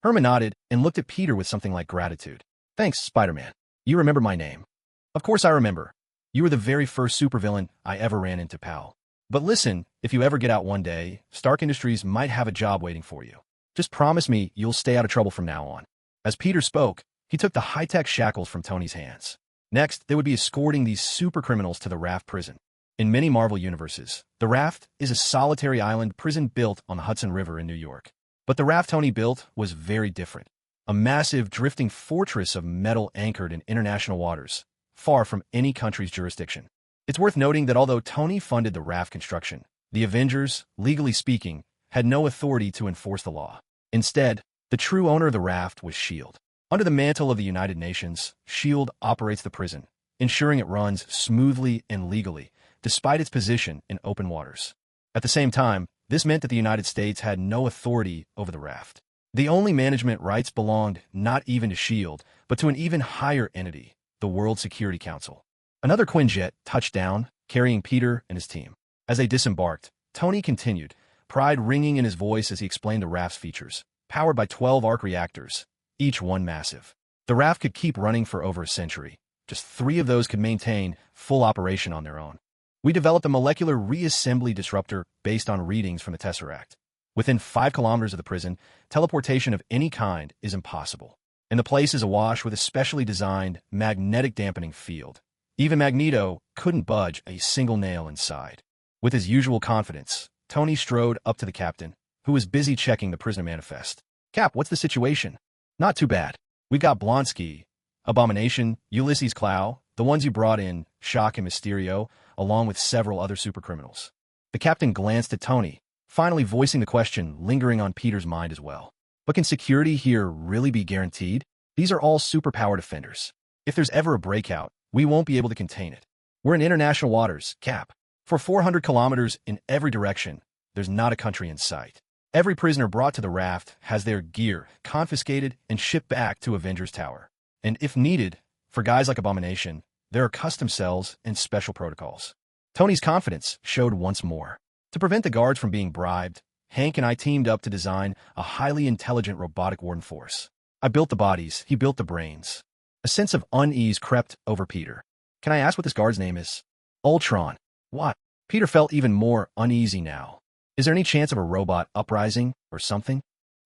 Herman nodded and looked at Peter with something like gratitude. "Thanks, Spider-Man. You remember my name." "Of course I remember. You were the very first supervillain I ever ran into, pal. But listen, if you ever get out one day, Stark Industries might have a job waiting for you. Just promise me you'll stay out of trouble from now on." As Peter spoke, he took the high-tech shackles from Tony's hands. Next, they would be escorting these supercriminals to the Raft prison. In many Marvel universes, the Raft is a solitary island prison built on the Hudson River in New York. But the Raft Tony built was very different. A massive, drifting fortress of metal anchored in international waters, far from any country's jurisdiction. It's worth noting that although Tony funded the Raft construction, the Avengers, legally speaking, had no authority to enforce the law. Instead, the true owner of the Raft was S.H.I.E.L.D. Under the mantle of the United Nations, S.H.I.E.L.D. operates the prison, ensuring it runs smoothly and legally, despite its position in open waters. At the same time, this meant that the United States had no authority over the Raft. The only management rights belonged not even to S.H.I.E.L.D., but to an even higher entity, the World Security Council. Another Quinjet touched down, carrying Peter and his team. As they disembarked, Tony continued, pride ringing in his voice as he explained the Raft's features. Powered by 12 arc reactors, each one massive. The Raft could keep running for over a century. Just 3 of those could maintain full operation on their own. We developed a molecular reassembly disruptor based on readings from the Tesseract. Within 5 kilometers of the prison, teleportation of any kind is impossible. And the place is awash with a specially designed magnetic dampening field. Even Magneto couldn't budge a single nail inside. With his usual confidence, Tony strode up to the captain, who was busy checking the prisoner manifest. "Cap, what's the situation?" "Not too bad. We got Blonsky, Abomination, Ulysses Clow, the ones you brought in, Shock and Mysterio, along with several other supercriminals." The captain glanced at Tony, finally voicing the question lingering on Peter's mind as well. "But can security here really be guaranteed? These are all superpowered offenders. If there's ever a breakout, we won't be able to contain it. We're in international waters, Cap. For 400 kilometers in every direction, there's not a country in sight. Every prisoner brought to the Raft has their gear confiscated and shipped back to Avengers Tower. And if needed, for guys like Abomination, there are custom cells and special protocols." Tony's confidence showed once more. To prevent the guards from being bribed, Hank and I teamed up to design a highly intelligent robotic warden force. I built the bodies, he built the brains. A sense of unease crept over Peter. "Can I ask what this guard's name is?" "Ultron." "What?" Peter felt even more uneasy now. "Is there any chance of a robot uprising or something?"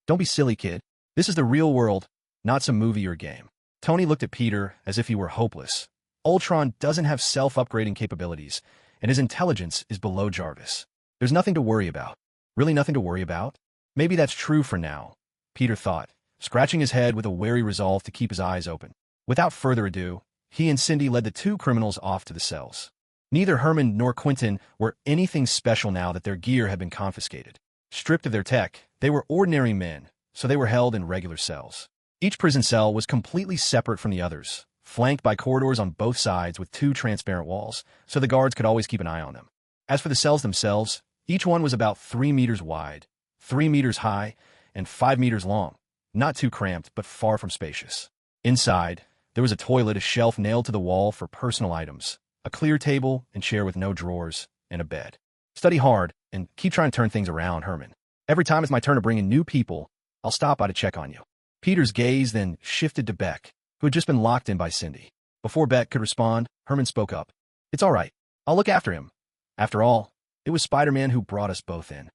"Don't be silly, kid. This is the real world, not some movie or game." Tony looked at Peter as if he were hopeless. Ultron doesn't have self-upgrading capabilities, and his intelligence is below Jarvis. There's nothing to worry about. Really nothing to worry about? Maybe that's true for now, Peter thought, scratching his head with a wary resolve to keep his eyes open. Without further ado, he and Cindy led the 2 criminals off to the cells. Neither Herman nor Quentin were anything special now that their gear had been confiscated. Stripped of their tech, they were ordinary men, so they were held in regular cells. Each prison cell was completely separate from the others, flanked by corridors on both sides with 2 transparent walls, so the guards could always keep an eye on them. As for the cells themselves, each one was about 3 meters wide, 3 meters high, and 5 meters long. not too cramped, but far from spacious. Inside, there was a toilet, a shelf nailed to the wall for personal items, a clear table and chair with no drawers, and a bed. Study hard and keep trying to turn things around, Herman. Every time it's my turn to bring in new people, I'll stop by to check on you. Peter's gaze then shifted to Beck, who had just been locked in by Cindy. Before Beck could respond, Herman spoke up. It's all right. I'll look after him. After all, it was Spider-Man who brought us both in.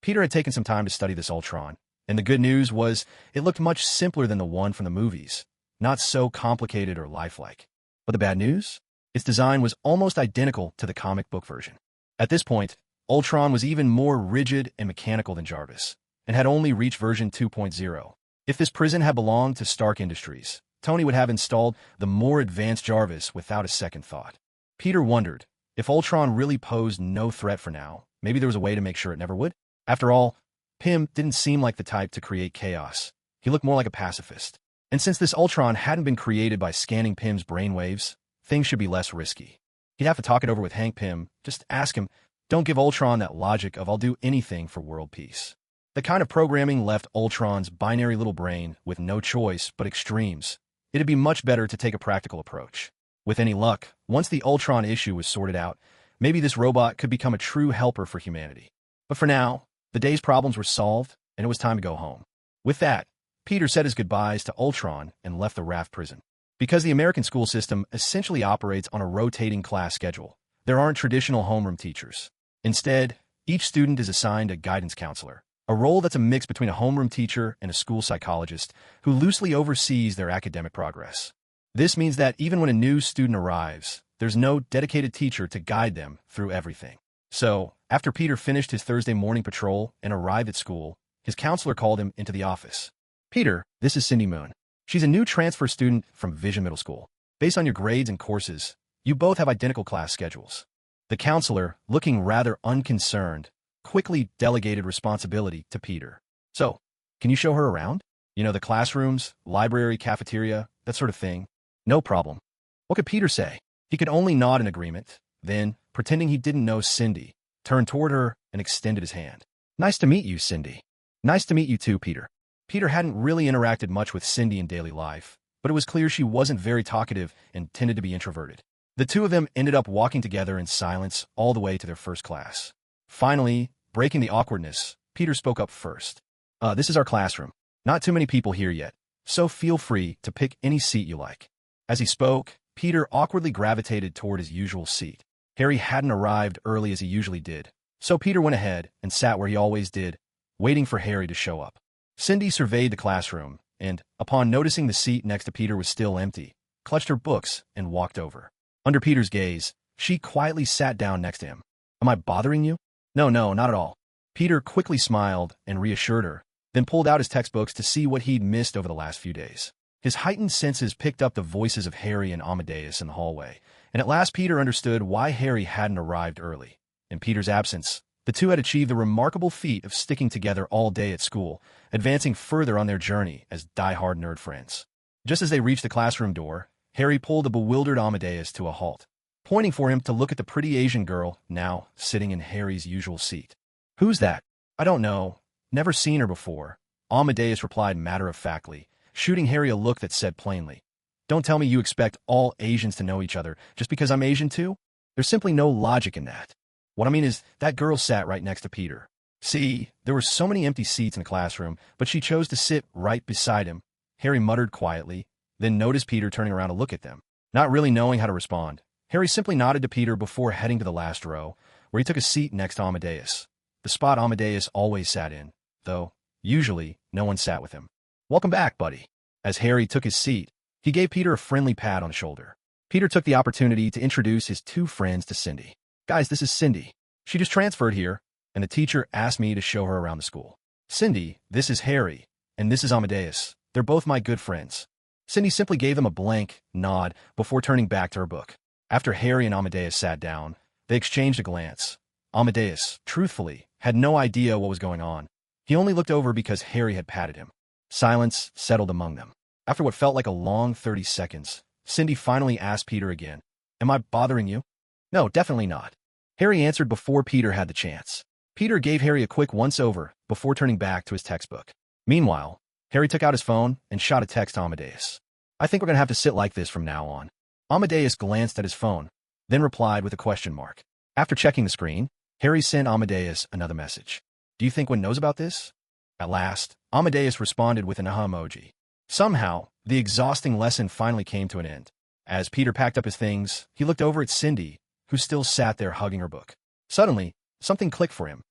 Peter had taken some time to study this Ultron, and the good news was it looked much simpler than the one from the movies, not so complicated or lifelike. But the bad news? Its design was almost identical to the comic book version. At this point, Ultron was even more rigid and mechanical than Jarvis, and had only reached version 2.0. If this prison had belonged to Stark Industries, Tony would have installed the more advanced Jarvis without a second thought. Peter wondered, if Ultron really posed no threat for now, maybe there was a way to make sure it never would? After all, Pym didn't seem like the type to create chaos. He looked more like a pacifist. And since this Ultron hadn't been created by scanning Pym's brainwaves, things should be less risky. He'd have to talk it over with Hank Pym, just ask him, don't give Ultron that logic of I'll do anything for world peace. The kind of programming left Ultron's binary little brain with no choice but extremes. It'd be much better to take a practical approach. With any luck, once the Ultron issue was sorted out, maybe this robot could become a true helper for humanity. But for now, the day's problems were solved, and it was time to go home. With that, Peter said his goodbyes to Ultron and left the raft prison. Because the American school system essentially operates on a rotating class schedule, there aren't traditional homeroom teachers. Instead, each student is assigned a guidance counselor, a role that's a mix between a homeroom teacher and a school psychologist who loosely oversees their academic progress. This means that even when a new student arrives, there's no dedicated teacher to guide them through everything. So, after Peter finished his Thursday morning patrol and arrived at school, his counselor called him into the office. Peter, this is Cindy Moon. She's a new transfer student from Vision Middle School. Based on your grades and courses, you both have identical class schedules. The counselor, looking rather unconcerned, quickly delegated responsibility to Peter. So, can you show her around? You know, the classrooms, library, cafeteria, that sort of thing. No problem. What could Peter say? He could only nod in agreement, then, pretending he didn't know Cindy, turned toward her and extended his hand. Nice to meet you, Cindy. Nice to meet you too, Peter. Peter hadn't really interacted much with Cindy in daily life, but it was clear she wasn't very talkative and tended to be introverted. The two of them ended up walking together in silence all the way to their first class. Finally, breaking the awkwardness, Peter spoke up first. This is our classroom. Not too many people here yet, so feel free to pick any seat you like. As he spoke, Peter awkwardly gravitated toward his usual seat. Harry hadn't arrived early as he usually did, so Peter went ahead and sat where he always did, waiting for Harry to show up. Cindy surveyed the classroom, and, upon noticing the seat next to Peter was still empty, clutched her books and walked over. Under Peter's gaze, she quietly sat down next to him. Am I bothering you? No, not at all. Peter quickly smiled and reassured her, then pulled out his textbooks to see what he'd missed over the last few days. His heightened senses picked up the voices of Harry and Amadeus in the hallway, and at last Peter understood why Harry hadn't arrived early. In Peter's absence, the two had achieved the remarkable feat of sticking together all day at school, advancing further on their journey as die-hard nerd friends. Just as they reached the classroom door, Harry pulled a bewildered Amadeus to a halt, pointing for him to look at the pretty Asian girl now sitting in Harry's usual seat. Who's that? I don't know. Never seen her before, Amadeus replied matter-of-factly, shooting Harry a look that said plainly, Don't tell me you expect all Asians to know each other just because I'm Asian too? There's simply no logic in that. What I mean is, that girl sat right next to Peter. See, there were so many empty seats in the classroom, but she chose to sit right beside him. Harry muttered quietly, then noticed Peter turning around to look at them. Not really knowing how to respond, Harry simply nodded to Peter before heading to the last row, where he took a seat next to Amadeus. The spot Amadeus always sat in, though, usually, no one sat with him. Welcome back, buddy. As Harry took his seat, he gave Peter a friendly pat on the shoulder. Peter took the opportunity to introduce his two friends to Cindy. Guys, this is Cindy. She just transferred here, and the teacher asked me to show her around the school. Cindy, this is Harry, and this is Amadeus. They're both my good friends. Cindy simply gave them a blank nod before turning back to her book. After Harry and Amadeus sat down, they exchanged a glance. Amadeus, truthfully, had no idea what was going on. He only looked over because Harry had patted him. Silence settled among them. After what felt like a long 30 seconds, Cindy finally asked Peter again, Am I bothering you? No, definitely not. Harry answered before Peter had the chance. Peter gave Harry a quick once-over before turning back to his textbook. Meanwhile, Harry took out his phone and shot a text to Amadeus. I think we're going to have to sit like this from now on. Amadeus glanced at his phone, then replied with a question mark. After checking the screen, Harry sent Amadeus another message. Do you think Gwen knows about this? At last, Amadeus responded with an aha emoji. Somehow, the exhausting lesson finally came to an end. As Peter packed up his things, he looked over at Cindy, who still sat there hugging her book. Suddenly, something clicked for him.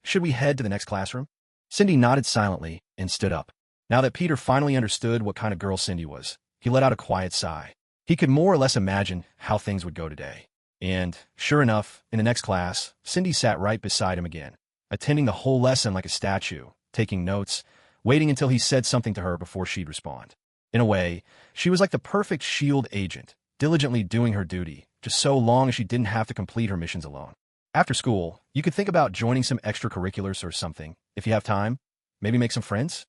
Should we head to the next classroom? Cindy nodded silently and stood up. Now that Peter finally understood what kind of girl Cindy was, he let out a quiet sigh. He could more or less imagine how things would go today. And, sure enough, in the next class, Cindy sat right beside him again, attending the whole lesson like a statue, taking notes, waiting until he said something to her before she'd respond. In a way, she was like the perfect S.H.I.E.L.D. agent, diligently doing her duty, just so long as she didn't have to complete her missions alone. After school, you could think about joining some extracurriculars or something, if you have time. Maybe make some friends?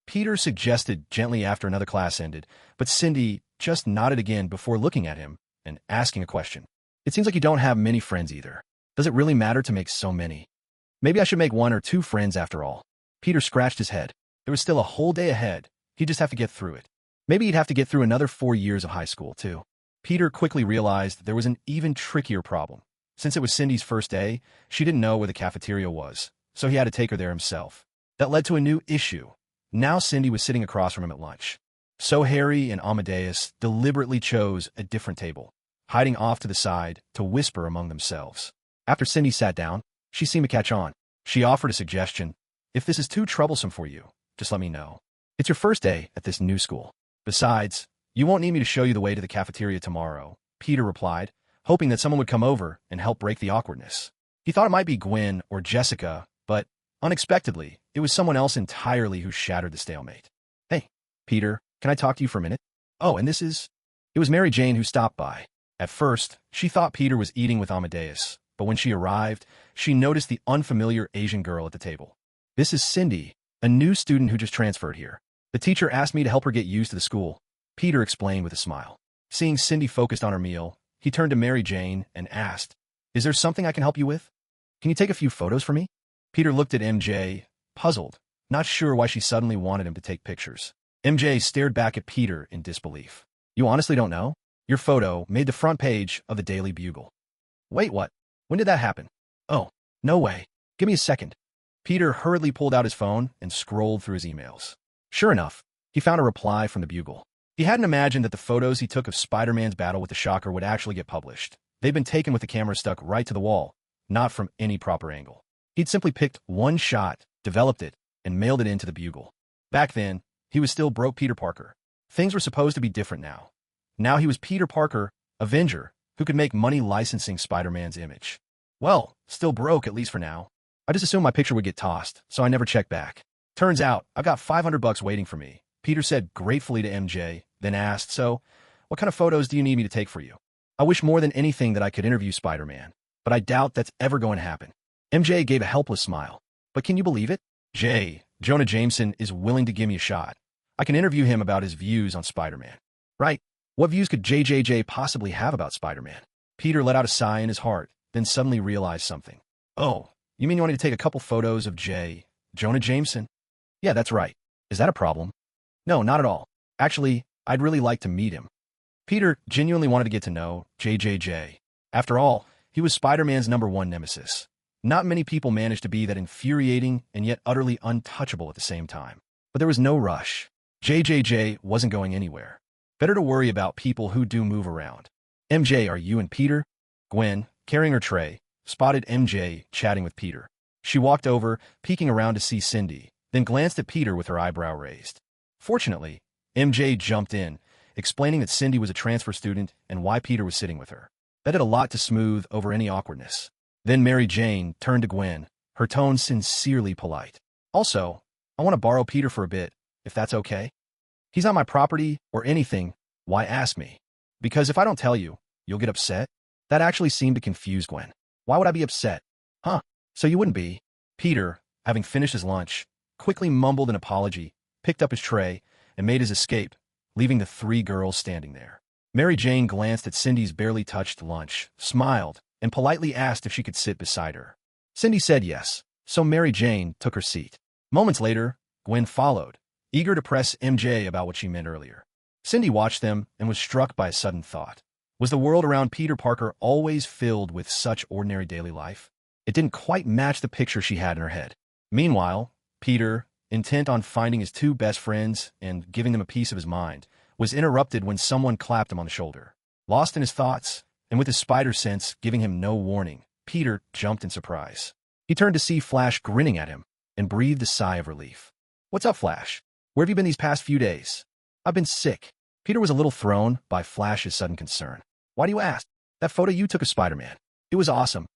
Peter suggested gently after another class ended, but Cindy just nodded again before looking at him and asking a question. It seems like you don't have many friends either. Does it really matter to make so many? Maybe I should make 1 or 2 friends after all. Peter scratched his head. There was still a whole day ahead. He'd just have to get through it. Maybe he'd have to get through another 4 years of high school, too. Peter quickly realized there was an even trickier problem. Since it was Cindy's first day, she didn't know where the cafeteria was, so he had to take her there himself. That led to a new issue. Now Cindy was sitting across from him at lunch. So Harry and Amadeus deliberately chose a different table, hiding off to the side to whisper among themselves. After Cindy sat down, she seemed to catch on. She offered a suggestion. If this is too troublesome for you, just let me know. It's your first day at this new school. Besides, you won't need me to show you the way to the cafeteria tomorrow, Peter replied, hoping that someone would come over and help break the awkwardness. He thought it might be Gwen or Jessica, but unexpectedly, it was someone else entirely who shattered the stalemate. Hey, Peter, can I talk to you for a minute? Oh, and this is... It was Mary Jane who stopped by. At first, she thought Peter was eating with Amadeus, but when she arrived, she noticed the unfamiliar Asian girl at the table. This is Cindy, a new student who just transferred here. The teacher asked me to help her get used to the school, Peter explained with a smile. Seeing Cindy focused on her meal, he turned to Mary Jane and asked, Is there something I can help you with? Can you take a few photos for me? Peter looked at MJ, puzzled, not sure why she suddenly wanted him to take pictures. MJ stared back at Peter in disbelief. You honestly don't know? Your photo made the front page of the Daily Bugle. Wait, what? When did that happen? Oh, no way. Give me a second. Peter hurriedly pulled out his phone and scrolled through his emails. Sure enough, he found a reply from the Bugle. He hadn't imagined that the photos he took of Spider-Man's battle with the Shocker would actually get published. They'd been taken with the camera stuck right to the wall, not from any proper angle. He'd simply picked one shot, developed it, and mailed it into the Bugle. Back then, he was still broke Peter Parker. Things were supposed to be different now. Now he was Peter Parker, Avenger, who could make money licensing Spider-Man's image. Well, still broke at least for now. I just assumed my picture would get tossed, so I never checked back. Turns out, I've got $500 waiting for me, Peter said gratefully to MJ, then asked, So, what kind of photos do you need me to take for you? I wish more than anything that I could interview Spider-Man, but I doubt that's ever going to happen. MJ gave a helpless smile. But can you believe it? Jonah Jameson is willing to give me a shot. I can interview him about his views on Spider-Man. Right. What views could JJJ possibly have about Spider-Man? Peter let out a sigh in his heart, then suddenly realized something. Oh, you mean you want me to take a couple photos of Jonah Jameson? Yeah, that's right. Is that a problem? No, not at all. Actually, I'd really like to meet him. Peter genuinely wanted to get to know JJJ. After all, he was Spider-Man's #1 nemesis. Not many people managed to be that infuriating and yet utterly untouchable at the same time. But there was no rush. JJJ wasn't going anywhere. Better to worry about people who do move around. MJ, are you and Peter? Gwen, carrying her tray, spotted MJ chatting with Peter. She walked over, peeking around to see Cindy, then glanced at Peter with her eyebrow raised. Fortunately, MJ jumped in, explaining that Cindy was a transfer student and why Peter was sitting with her. That did a lot to smooth over any awkwardness. Then Mary Jane turned to Gwen, her tone sincerely polite. Also, I want to borrow Peter for a bit, if that's okay. He's not my property or anything. Why ask me? Because if I don't tell you, you'll get upset? That actually seemed to confuse Gwen. Why would I be upset? Huh, so you wouldn't be. Peter, having finished his lunch, quickly mumbled an apology, picked up his tray, and made his escape, leaving the 3 girls standing there. Mary Jane glanced at Cindy's barely touched lunch, smiled, and politely asked if she could sit beside her. Cindy said yes, so Mary Jane took her seat. Moments later, Gwen followed, eager to press MJ about what she meant earlier. Cindy watched them and was struck by a sudden thought. Was the world around Peter Parker always filled with such ordinary daily life? It didn't quite match the picture she had in her head. Meanwhile, Peter, intent on finding his two best friends and giving them a piece of his mind, was interrupted when someone clapped him on the shoulder. Lost in his thoughts, and with his spider sense giving him no warning, Peter jumped in surprise. He turned to see Flash grinning at him and breathed a sigh of relief. "What's up, Flash? Where have you been these past few days?" "I've been sick." Peter was a little thrown by Flash's sudden concern. "Why do you ask?" "That photo you took of Spider-Man. It was awesome."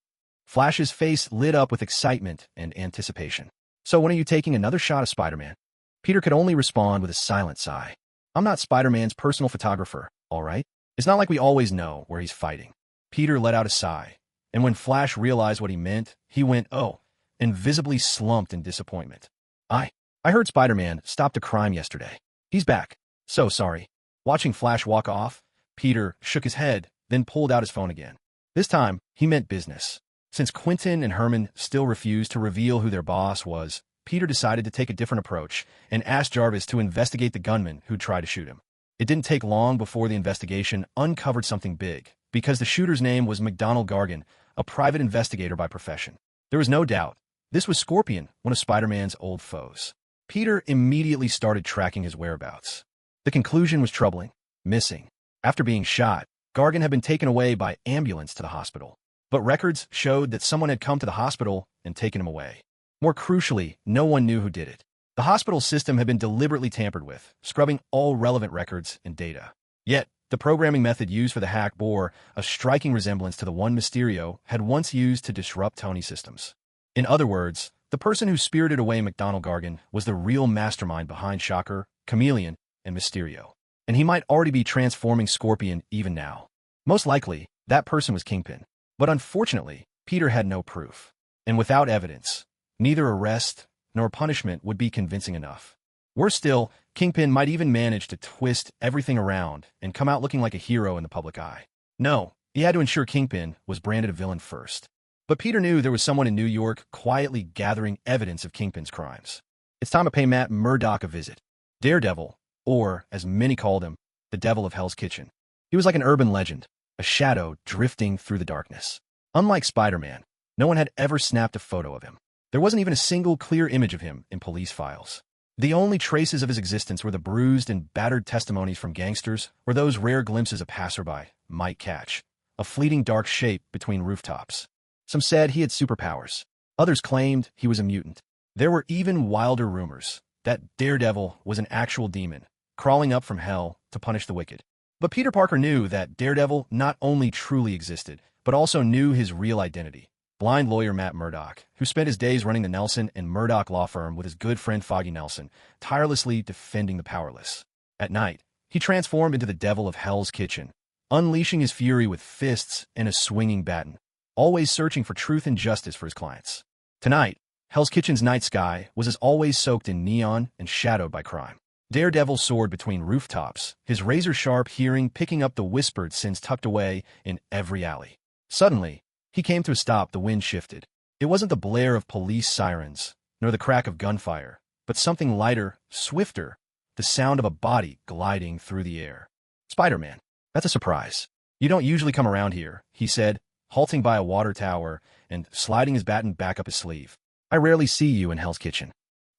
Flash's face lit up with excitement and anticipation. "So when are you taking another shot of Spider-Man?" Peter could only respond with a silent sigh. "I'm not Spider-Man's personal photographer, all right? It's not like we always know where he's fighting." Peter let out a sigh, and when Flash realized what he meant, he went, "Oh," and visibly slumped in disappointment. I heard Spider-Man stopped a crime yesterday. He's back. So sorry." Watching Flash walk off, Peter shook his head, then pulled out his phone again. This time, he meant business. Since Quentin and Herman still refused to reveal who their boss was, Peter decided to take a different approach and asked Jarvis to investigate the gunman who tried to shoot him. It didn't take long before the investigation uncovered something big, because the shooter's name was McDonald Gargan, a private investigator by profession. There was no doubt. This was Scorpion, one of Spider-Man's old foes. Peter immediately started tracking his whereabouts. The conclusion was troubling. Missing. After being shot, Gargan had been taken away by ambulance to the hospital. But records showed that someone had come to the hospital and taken him away. More crucially, no one knew who did it. The hospital system had been deliberately tampered with, scrubbing all relevant records and data. Yet, the programming method used for the hack bore a striking resemblance to the one Mysterio had once used to disrupt Tony's systems. In other words, the person who spirited away McDonald Gargan was the real mastermind behind Shocker, Chameleon, and Mysterio. And he might already be transforming Scorpion even now. Most likely, that person was Kingpin. But unfortunately, Peter had no proof. And without evidence, neither arrest nor punishment would be convincing enough. Worse still, Kingpin might even manage to twist everything around and come out looking like a hero in the public eye. No, he had to ensure Kingpin was branded a villain first. But Peter knew there was someone in New York quietly gathering evidence of Kingpin's crimes. It's time to pay Matt Murdock a visit. Daredevil, or, as many called him, the Devil of Hell's Kitchen. He was like an urban legend, a shadow drifting through the darkness. Unlike Spider-Man, no one had ever snapped a photo of him. There wasn't even a single clear image of him in police files. The only traces of his existence were the bruised and battered testimonies from gangsters or those rare glimpses a passerby might catch, a fleeting dark shape between rooftops. Some said he had superpowers. Others claimed he was a mutant. There were even wilder rumors that Daredevil was an actual demon, crawling up from hell to punish the wicked. But Peter Parker knew that Daredevil not only truly existed, but also knew his real identity. Blind lawyer Matt Murdock, who spent his days running the Nelson and Murdock law firm with his good friend Foggy Nelson, tirelessly defending the powerless. At night, he transformed into the Devil of Hell's Kitchen, unleashing his fury with fists and a swinging baton, always searching for truth and justice for his clients. Tonight, Hell's Kitchen's night sky was as always soaked in neon and shadowed by crime. Daredevil soared between rooftops, his razor-sharp hearing picking up the whispered sins tucked away in every alley. Suddenly, he came to a stop. The wind shifted. It wasn't the blare of police sirens, nor the crack of gunfire, but something lighter, swifter, the sound of a body gliding through the air. "Spider-Man, that's a surprise. You don't usually come around here," he said, halting by a water tower and sliding his baton back up his sleeve. "I rarely see you in Hell's Kitchen."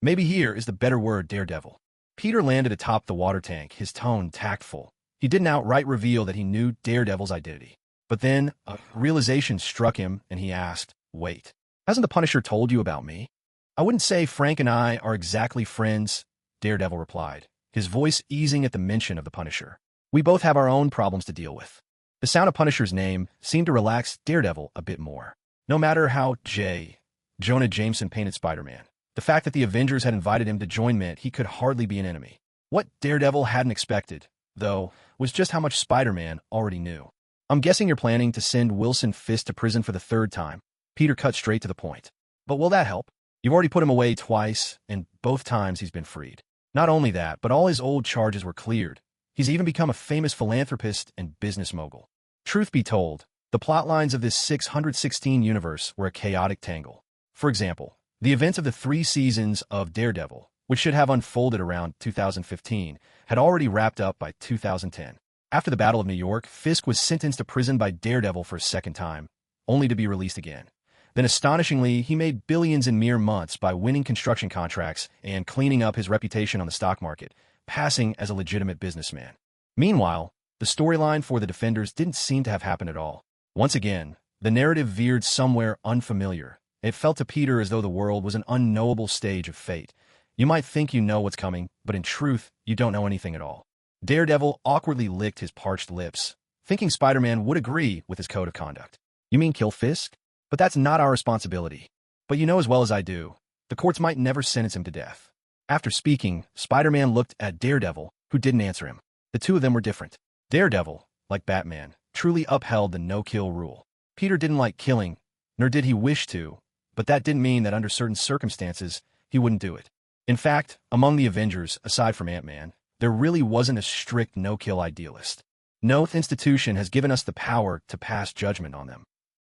Maybe here is the better word, Daredevil. Peter landed atop the water tank, his tone tactful. He didn't outright reveal that he knew Daredevil's identity. But then, a realization struck him, and he asked, "Wait, hasn't the Punisher told you about me?" "I wouldn't say Frank and I are exactly friends," Daredevil replied, his voice easing at the mention of the Punisher. "We both have our own problems to deal with." The sound of Punisher's name seemed to relax Daredevil a bit more. No matter how Jonah Jameson painted Spider-Man, the fact that the Avengers had invited him to join meant he could hardly be an enemy. What Daredevil hadn't expected, though, was just how much Spider-Man already knew. "I'm guessing you're planning to send Wilson Fisk to prison for the third time." Peter cut straight to the point. "But will that help? You've already put him away twice, and both times he's been freed. Not only that, but all his old charges were cleared. He's even become a famous philanthropist and business mogul." Truth be told, the plotlines of this 616 universe were a chaotic tangle. For example, the events of the 3 seasons of Daredevil which should have unfolded around 2015, had already wrapped up by 2010. After the Battle of New York, Fisk was sentenced to prison by Daredevil for a second time, only to be released again. Then astonishingly, he made billions in mere months by winning construction contracts and cleaning up his reputation on the stock market, passing as a legitimate businessman. Meanwhile, the storyline for the Defenders didn't seem to have happened at all. Once again, the narrative veered somewhere unfamiliar. It felt to Peter as though the world was an unknowable stage of fate. You might think you know what's coming, but in truth, you don't know anything at all. Daredevil awkwardly licked his parched lips, thinking Spider-Man would agree with his code of conduct. You mean kill Fisk? But that's not our responsibility. But you know as well as I do, the courts might never sentence him to death. After speaking, Spider-Man looked at Daredevil, who didn't answer him. The two of them were different. Daredevil, like Batman, truly upheld the no-kill rule. Peter didn't like killing, nor did he wish to, but that didn't mean that under certain circumstances, he wouldn't do it. In fact, among the Avengers, aside from Ant-Man, there really wasn't a strict no-kill idealist. No institution has given us the power to pass judgment on them.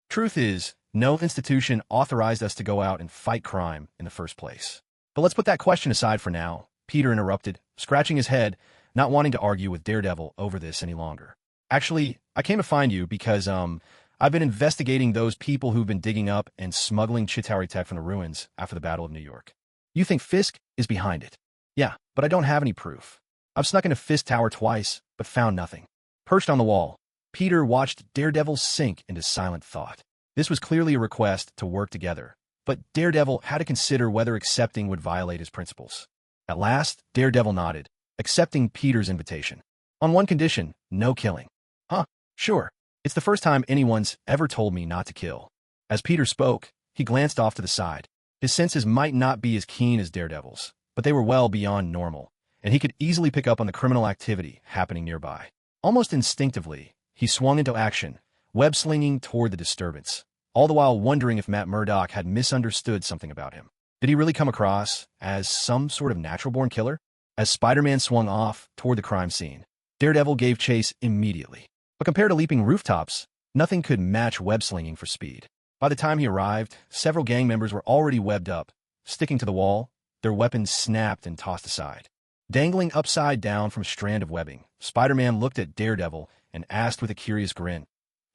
Truth is, no institution authorized us to go out and fight crime in the first place. But let's put that question aside for now, Peter interrupted, scratching his head, not wanting to argue with Daredevil over this any longer. Actually, I came to find you because, I've been investigating those people who've been digging up and smuggling Chitauri tech from the ruins after the Battle of New York. You think Fisk is behind it? Yeah, but I don't have any proof. I've snuck into Fisk Tower twice, but found nothing. Perched on the wall, Peter watched Daredevil sink into silent thought. This was clearly a request to work together, but Daredevil had to consider whether accepting would violate his principles. At last, Daredevil nodded, accepting Peter's invitation. On one condition, no killing. Huh, sure. It's the first time anyone's ever told me not to kill. As Peter spoke, he glanced off to the side. His senses might not be as keen as Daredevil's, but they were well beyond normal, and he could easily pick up on the criminal activity happening nearby. Almost instinctively, he swung into action, web-slinging toward the disturbance, all the while wondering if Matt Murdock had misunderstood something about him. Did he really come across as some sort of natural-born killer? As Spider-Man swung off toward the crime scene, Daredevil gave chase immediately. But compared to leaping rooftops, nothing could match web-slinging for speed. By the time he arrived, several gang members were already webbed up, sticking to the wall, their weapons snapped and tossed aside. Dangling upside down from a strand of webbing, Spider-Man looked at Daredevil and asked with a curious grin,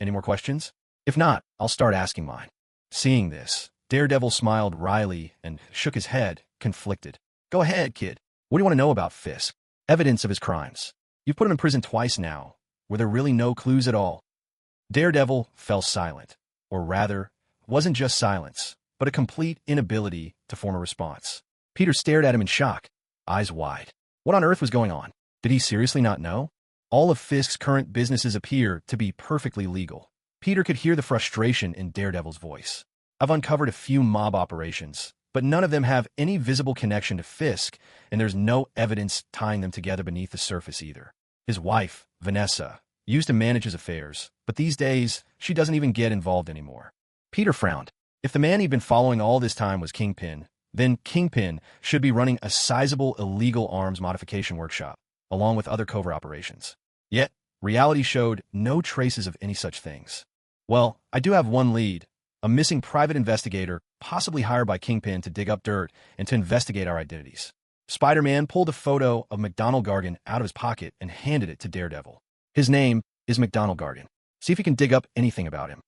"Any more questions? If not, I'll start asking mine." Seeing this, Daredevil smiled wryly and shook his head, conflicted. "Go ahead, kid. What do you want to know about Fisk? Evidence of his crimes. You've put him in prison twice now. Were there really no clues at all?" Daredevil fell silent, or rather, wasn't just silence, but a complete inability to form a response. Peter stared at him in shock, eyes wide. What on earth was going on? Did he seriously not know? All of Fisk's current businesses appear to be perfectly legal. Peter could hear the frustration in Daredevil's voice. "I've uncovered a few mob operations, but none of them have any visible connection to Fisk, and there's no evidence tying them together beneath the surface either. His wife, Vanessa, used to manage his affairs, but these days, she doesn't even get involved anymore." Peter frowned. If the man he'd been following all this time was Kingpin, then Kingpin should be running a sizable illegal arms modification workshop, along with other covert operations. Yet, reality showed no traces of any such things. "Well, I do have one lead, a missing private investigator, possibly hired by Kingpin to dig up dirt and to investigate our identities." Spider-Man pulled a photo of McDonald Gargan out of his pocket and handed it to Daredevil. "His name is McDonald Gargan. See if you can dig up anything about him."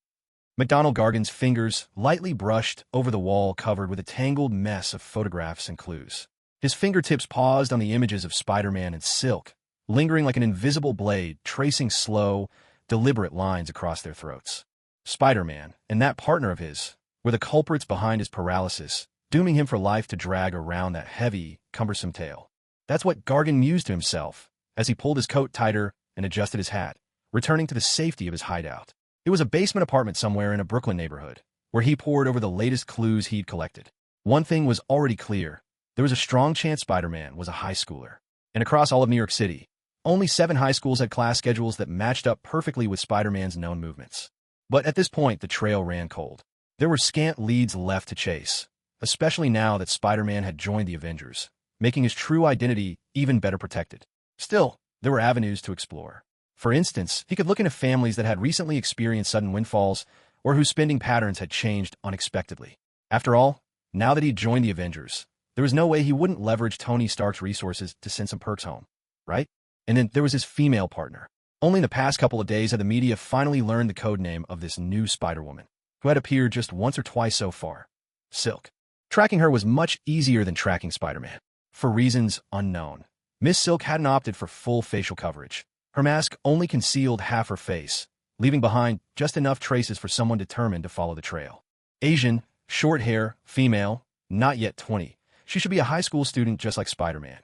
McDonald Gargan's fingers lightly brushed over the wall covered with a tangled mess of photographs and clues. His fingertips paused on the images of Spider-Man and Silk, lingering like an invisible blade, tracing slow, deliberate lines across their throats. Spider-Man, and that partner of his, were the culprits behind his paralysis, dooming him for life to drag around that heavy, cumbersome tail. That's what Gargan mused to himself as he pulled his coat tighter and adjusted his hat, returning to the safety of his hideout. It was a basement apartment somewhere in a Brooklyn neighborhood, where he pored over the latest clues he'd collected. One thing was already clear. There was a strong chance Spider-Man was a high schooler. And across all of New York City, only 7 high schools had class schedules that matched up perfectly with Spider-Man's known movements. But at this point, the trail ran cold. There were scant leads left to chase, especially now that Spider-Man had joined the Avengers, making his true identity even better protected. Still, there were avenues to explore. For instance, he could look into families that had recently experienced sudden windfalls or whose spending patterns had changed unexpectedly. After all, now that he'd joined the Avengers, There was no way he wouldn't leverage Tony Stark's resources to send some perks home, right? And then there was his female partner. Only in the past couple of days had the media finally learned the codename of this new Spider-Woman, who had appeared just once or twice so far, Silk. Tracking her was much easier than tracking Spider-Man. For reasons unknown, Miss Silk hadn't opted for full facial coverage. Her mask only concealed half her face, leaving behind just enough traces for someone determined to follow the trail. Asian, short hair, female, not yet 20. She should be a high school student just like Spider-Man.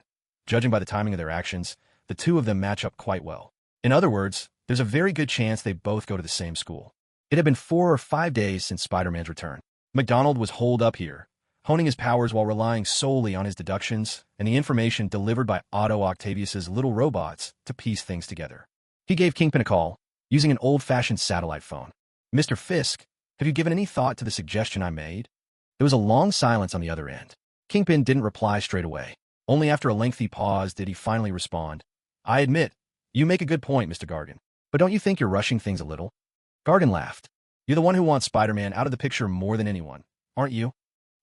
Judging by the timing of their actions, the two of them match up quite well. In other words, there's a very good chance they both go to the same school. It had been 4 or 5 days since Spider-Man's return. McDonald was holed up here, honing his powers while relying solely on his deductions and the information delivered by Otto Octavius's little robots to piece things together. He gave Kingpin a call, using an old-fashioned satellite phone. "Mr. Fisk, have you given any thought to the suggestion I made?" There was a long silence on the other end. Kingpin didn't reply straight away. Only after a lengthy pause did he finally respond. "I admit, you make a good point, Mr. Gargan. But don't you think you're rushing things a little?" Gargan laughed. "You're the one who wants Spider-Man out of the picture more than anyone, aren't you?"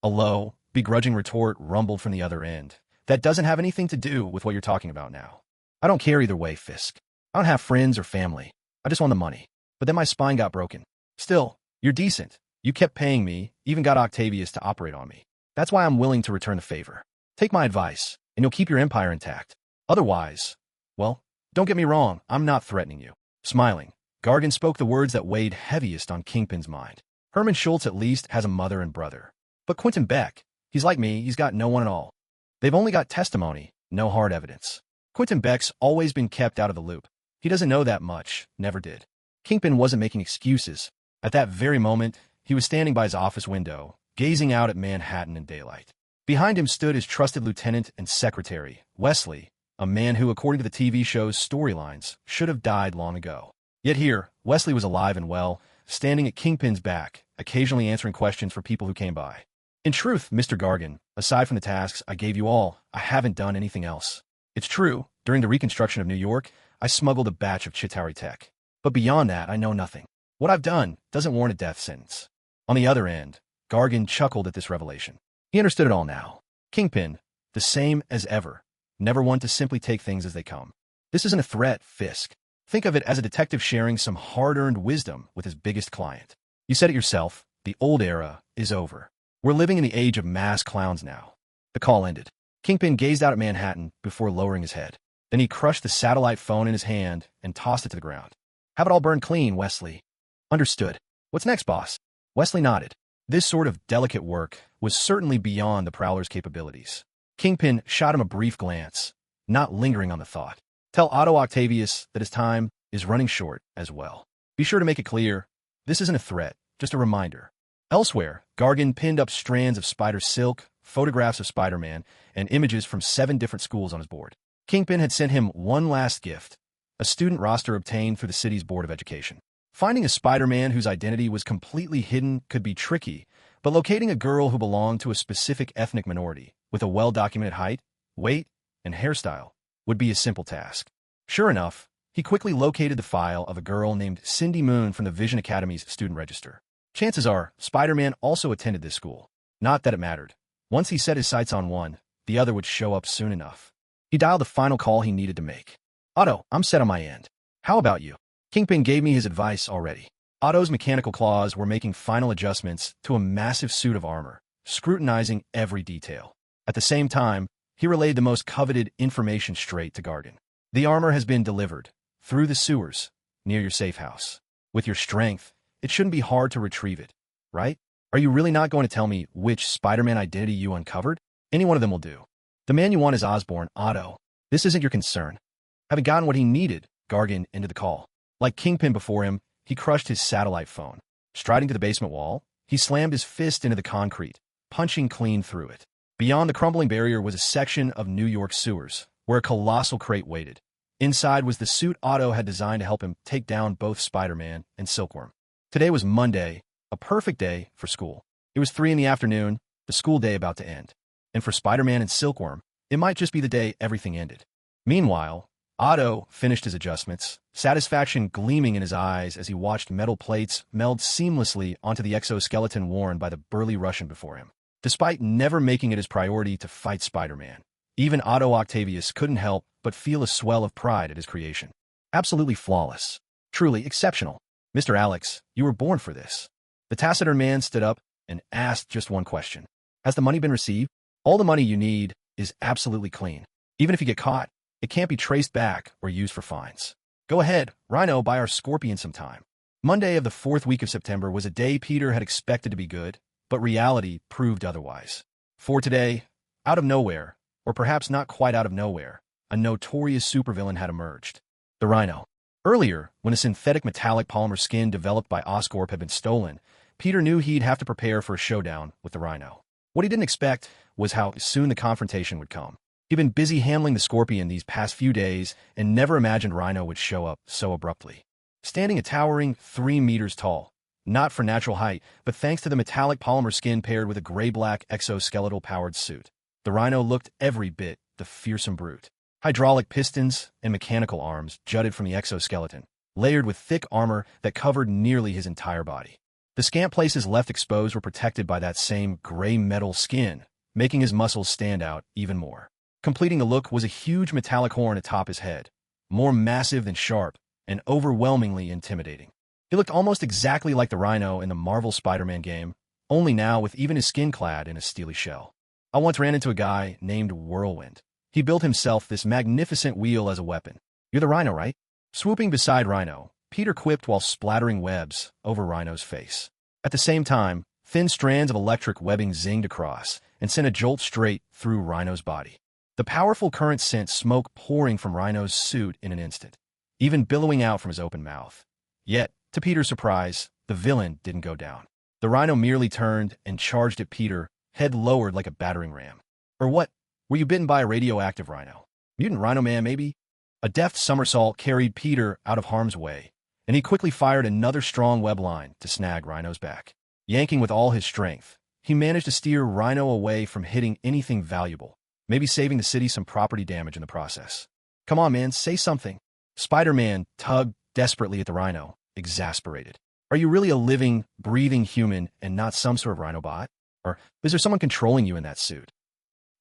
A low, begrudging retort rumbled from the other end. "That doesn't have anything to do with what you're talking about now. I don't care either way, Fisk. I don't have friends or family. I just want the money. But then my spine got broken. Still, you're decent. You kept paying me, even got Octavius to operate on me. That's why I'm willing to return the favor. Take my advice, and you'll keep your empire intact. Otherwise, well, don't get me wrong, I'm not threatening you." Smiling, Gargan spoke the words that weighed heaviest on Kingpin's mind. Herman Schultz at least has a mother and brother. But Quentin Beck, he's like me, he's got no one at all. They've only got testimony, no hard evidence. Quentin Beck's always been kept out of the loop. He doesn't know that much, never did. Kingpin wasn't making excuses. At that very moment, he was standing by his office window, gazing out at Manhattan in daylight. Behind him stood his trusted lieutenant and secretary, Wesley, a man who, according to the TV show's storylines, should have died long ago. Yet here, Wesley was alive and well, standing at Kingpin's back, occasionally answering questions for people who came by. "In truth, Mr. Gargan, aside from the tasks I gave you all, I haven't done anything else. It's true, during the reconstruction of New York, I smuggled a batch of Chitauri tech. But beyond that, I know nothing. What I've done doesn't warrant a death sentence." On the other end, Gargan chuckled at this revelation. He understood it all now. Kingpin, the same as ever, never one to simply take things as they come. This isn't a threat, Fisk. Think of it as a detective sharing some hard-earned wisdom with his biggest client. You said it yourself, the old era is over. We're living in the age of mass clowns now. The call ended. Kingpin gazed out at Manhattan before lowering his head. Then he crushed the satellite phone in his hand and tossed it to the ground. "Have it all burned clean, Wesley." "Understood. What's next, boss?" Wesley nodded. This sort of delicate work was certainly beyond the Prowler's capabilities. Kingpin shot him a brief glance, not lingering on the thought. "Tell Otto Octavius that his time is running short as well. Be sure to make it clear, this isn't a threat, just a reminder." Elsewhere, Gargan pinned up strands of spider silk, photographs of Spider-Man, and images from 7 different schools on his board. Kingpin had sent him one last gift, a student roster obtained through the city's Board of Education. Finding a Spider-Man whose identity was completely hidden could be tricky, but locating a girl who belonged to a specific ethnic minority, with a well-documented height, weight, and hairstyle, would be a simple task. Sure enough, he quickly located the file of a girl named Cindy Moon from the Vision Academy's student register. Chances are, Spider-Man also attended this school. Not that it mattered. Once he set his sights on one, the other would show up soon enough. He dialed the final call he needed to make. "Otto, I'm set on my end. How about you?" Kingpin gave me his advice already. Otto's mechanical claws were making final adjustments to a massive suit of armor, scrutinizing every detail. At the same time, he relayed the most coveted information straight to Gargan. "The armor has been delivered, through the sewers, near your safe house. With your strength, it shouldn't be hard to retrieve it, right? Are you really not going to tell me which Spider-Man identity you uncovered? Any one of them will do. The man you want is Osborn, Otto. This isn't your concern." Having gotten what he needed, Gargan ended the call. Like Kingpin before him, he crushed his satellite phone. Striding to the basement wall, he slammed his fist into the concrete, punching clean through it. Beyond the crumbling barrier was a section of New York sewers, where a colossal crate waited. Inside was the suit Otto had designed to help him take down both Spider-Man and Silkworm. Today was Monday, a perfect day for school. It was 3 in the afternoon, the school day about to end. And for Spider-Man and Silkworm, it might just be the day everything ended. Meanwhile, Otto finished his adjustments, satisfaction gleaming in his eyes as he watched metal plates meld seamlessly onto the exoskeleton worn by the burly Russian before him. Despite never making it his priority to fight Spider-Man, even Otto Octavius couldn't help but feel a swell of pride at his creation. Absolutely flawless. Truly exceptional. Mr. Alex, you were born for this. The taciturn man stood up and asked just one question. Has the money been received? All the money you need is absolutely clean. Even if you get caught, it can't be traced back or used for fines. Go ahead, Rhino, buy our scorpion some time. Monday of the 4th week of September was a day Peter had expected to be good, but reality proved otherwise. For today, out of nowhere, or perhaps not quite out of nowhere, a notorious supervillain had emerged. The Rhino. Earlier, when a synthetic metallic polymer skin developed by Oscorp had been stolen, Peter knew he'd have to prepare for a showdown with the Rhino. What he didn't expect was how soon the confrontation would come. He'd been busy handling the Scorpion these past few days and never imagined Rhino would show up so abruptly. Standing a towering 3 meters tall, not for natural height, but thanks to the metallic polymer skin paired with a gray-black exoskeletal-powered suit, the Rhino looked every bit the fearsome brute. Hydraulic pistons and mechanical arms jutted from the exoskeleton, layered with thick armor that covered nearly his entire body. The scant places left exposed were protected by that same gray metal skin, making his muscles stand out even more. Completing the look was a huge metallic horn atop his head, more massive than sharp and overwhelmingly intimidating. He looked almost exactly like the Rhino in the Marvel Spider-Man game, only now with even his skin clad in a steely shell. I once ran into a guy named Whirlwind. He built himself this magnificent wheel as a weapon. You're the Rhino, right? Swooping beside Rhino, Peter quipped while splattering webs over Rhino's face. At the same time, thin strands of electric webbing zinged across and sent a jolt straight through Rhino's body. The powerful current sent smoke pouring from Rhino's suit in an instant, even billowing out from his open mouth. Yet, to Peter's surprise, the villain didn't go down. The Rhino merely turned and charged at Peter, head lowered like a battering ram. Or what? Were you bitten by a radioactive rhino? Mutant Rhino Man, maybe? A deft somersault carried Peter out of harm's way, and he quickly fired another strong web line to snag Rhino's back. Yanking with all his strength, he managed to steer Rhino away from hitting anything valuable, maybe saving the city some property damage in the process. Come on, man, say something. Spider-Man tugged desperately at the Rhino, exasperated. Are you really a living, breathing human and not some sort of Rhino bot? Or is there someone controlling you in that suit?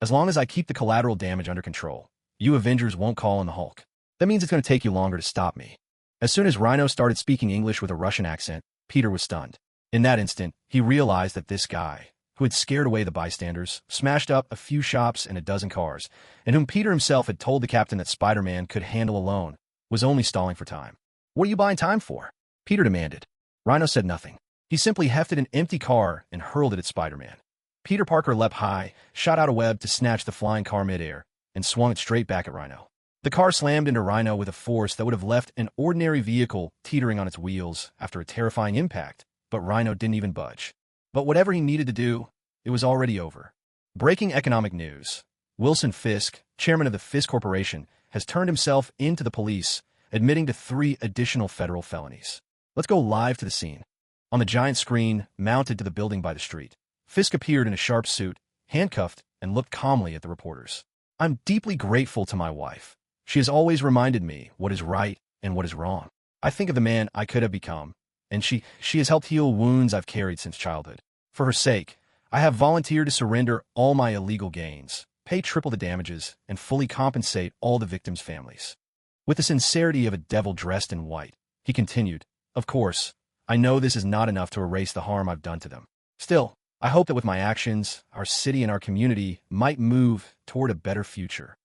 As long as I keep the collateral damage under control, you Avengers won't call in the Hulk. That means it's going to take you longer to stop me. As soon as Rhino started speaking English with a Russian accent, Peter was stunned. In that instant, he realized that this guy, who had scared away the bystanders, smashed up a few shops and a dozen cars, and whom Peter himself had told the captain that Spider-Man could handle alone, was only stalling for time. What are you buying time for? Peter demanded. Rhino said nothing. He simply hefted an empty car and hurled it at Spider-Man. Peter Parker leapt high, shot out a web to snatch the flying car midair, and swung it straight back at Rhino. The car slammed into Rhino with a force that would have left an ordinary vehicle teetering on its wheels after a terrifying impact, but Rhino didn't even budge. But whatever he needed to do, it was already over. Breaking economic news. Wilson Fisk, chairman of the Fisk Corporation, has turned himself into the police, admitting to 3 additional federal felonies. Let's go live to the scene. On the giant screen mounted to the building by the street, Fisk appeared in a sharp suit, handcuffed, and looked calmly at the reporters. I'm deeply grateful to my wife. She has always reminded me what is right and what is wrong. I think of the man I could have become, and she has helped heal wounds I've carried since childhood. For her sake, I have volunteered to surrender all my illegal gains, pay triple the damages, and fully compensate all the victims' families. With the sincerity of a devil dressed in white, he continued, Of course, I know this is not enough to erase the harm I've done to them. Still, I hope that with my actions, our city and our community might move toward a better future.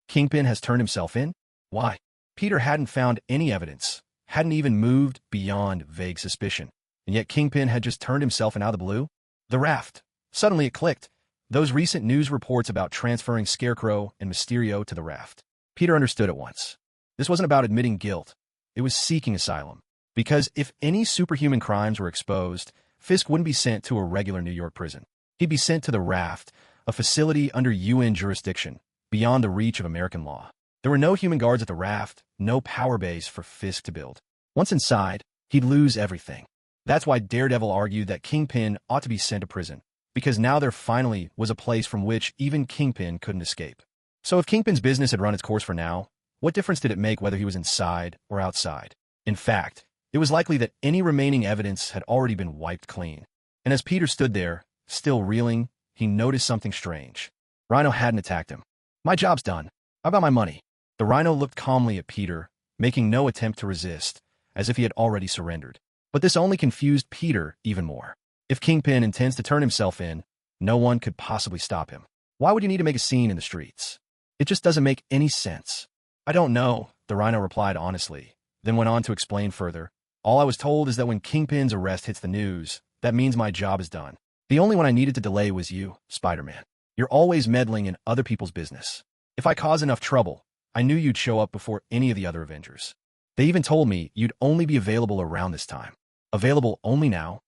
Kingpin has turned himself in? Why? Peter hadn't found any evidence, hadn't even moved beyond vague suspicion, and yet Kingpin had just turned himself in out of the blue? The raft. Suddenly it clicked. Those recent news reports about transferring Scarecrow and Mysterio to the raft. Peter understood at once. This wasn't about admitting guilt. It was seeking asylum. Because if any superhuman crimes were exposed, Fisk wouldn't be sent to a regular New York prison. He'd be sent to the raft, a facility under UN jurisdiction, beyond the reach of American law. There were no human guards at the raft, no power base for Fisk to build. Once inside, he'd lose everything. That's why Daredevil argued that Kingpin ought to be sent to prison, because now there finally was a place from which even Kingpin couldn't escape. So if Kingpin's business had run its course for now, what difference did it make whether he was inside or outside? In fact, it was likely that any remaining evidence had already been wiped clean. And as Peter stood there, still reeling, he noticed something strange. Rhino hadn't attacked him. My job's done. How about my money? The Rhino looked calmly at Peter, making no attempt to resist, as if he had already surrendered. But this only confused Peter even more. If Kingpin intends to turn himself in, no one could possibly stop him. Why would you need to make a scene in the streets? It just doesn't make any sense. I don't know, the Rhino replied honestly, then went on to explain further. All I was told is that when Kingpin's arrest hits the news, that means my job is done. The only one I needed to delay was you, Spider-Man. You're always meddling in other people's business. If I cause enough trouble, I knew you'd show up before any of the other Avengers. They even told me you'd only be available around this time. Available only now?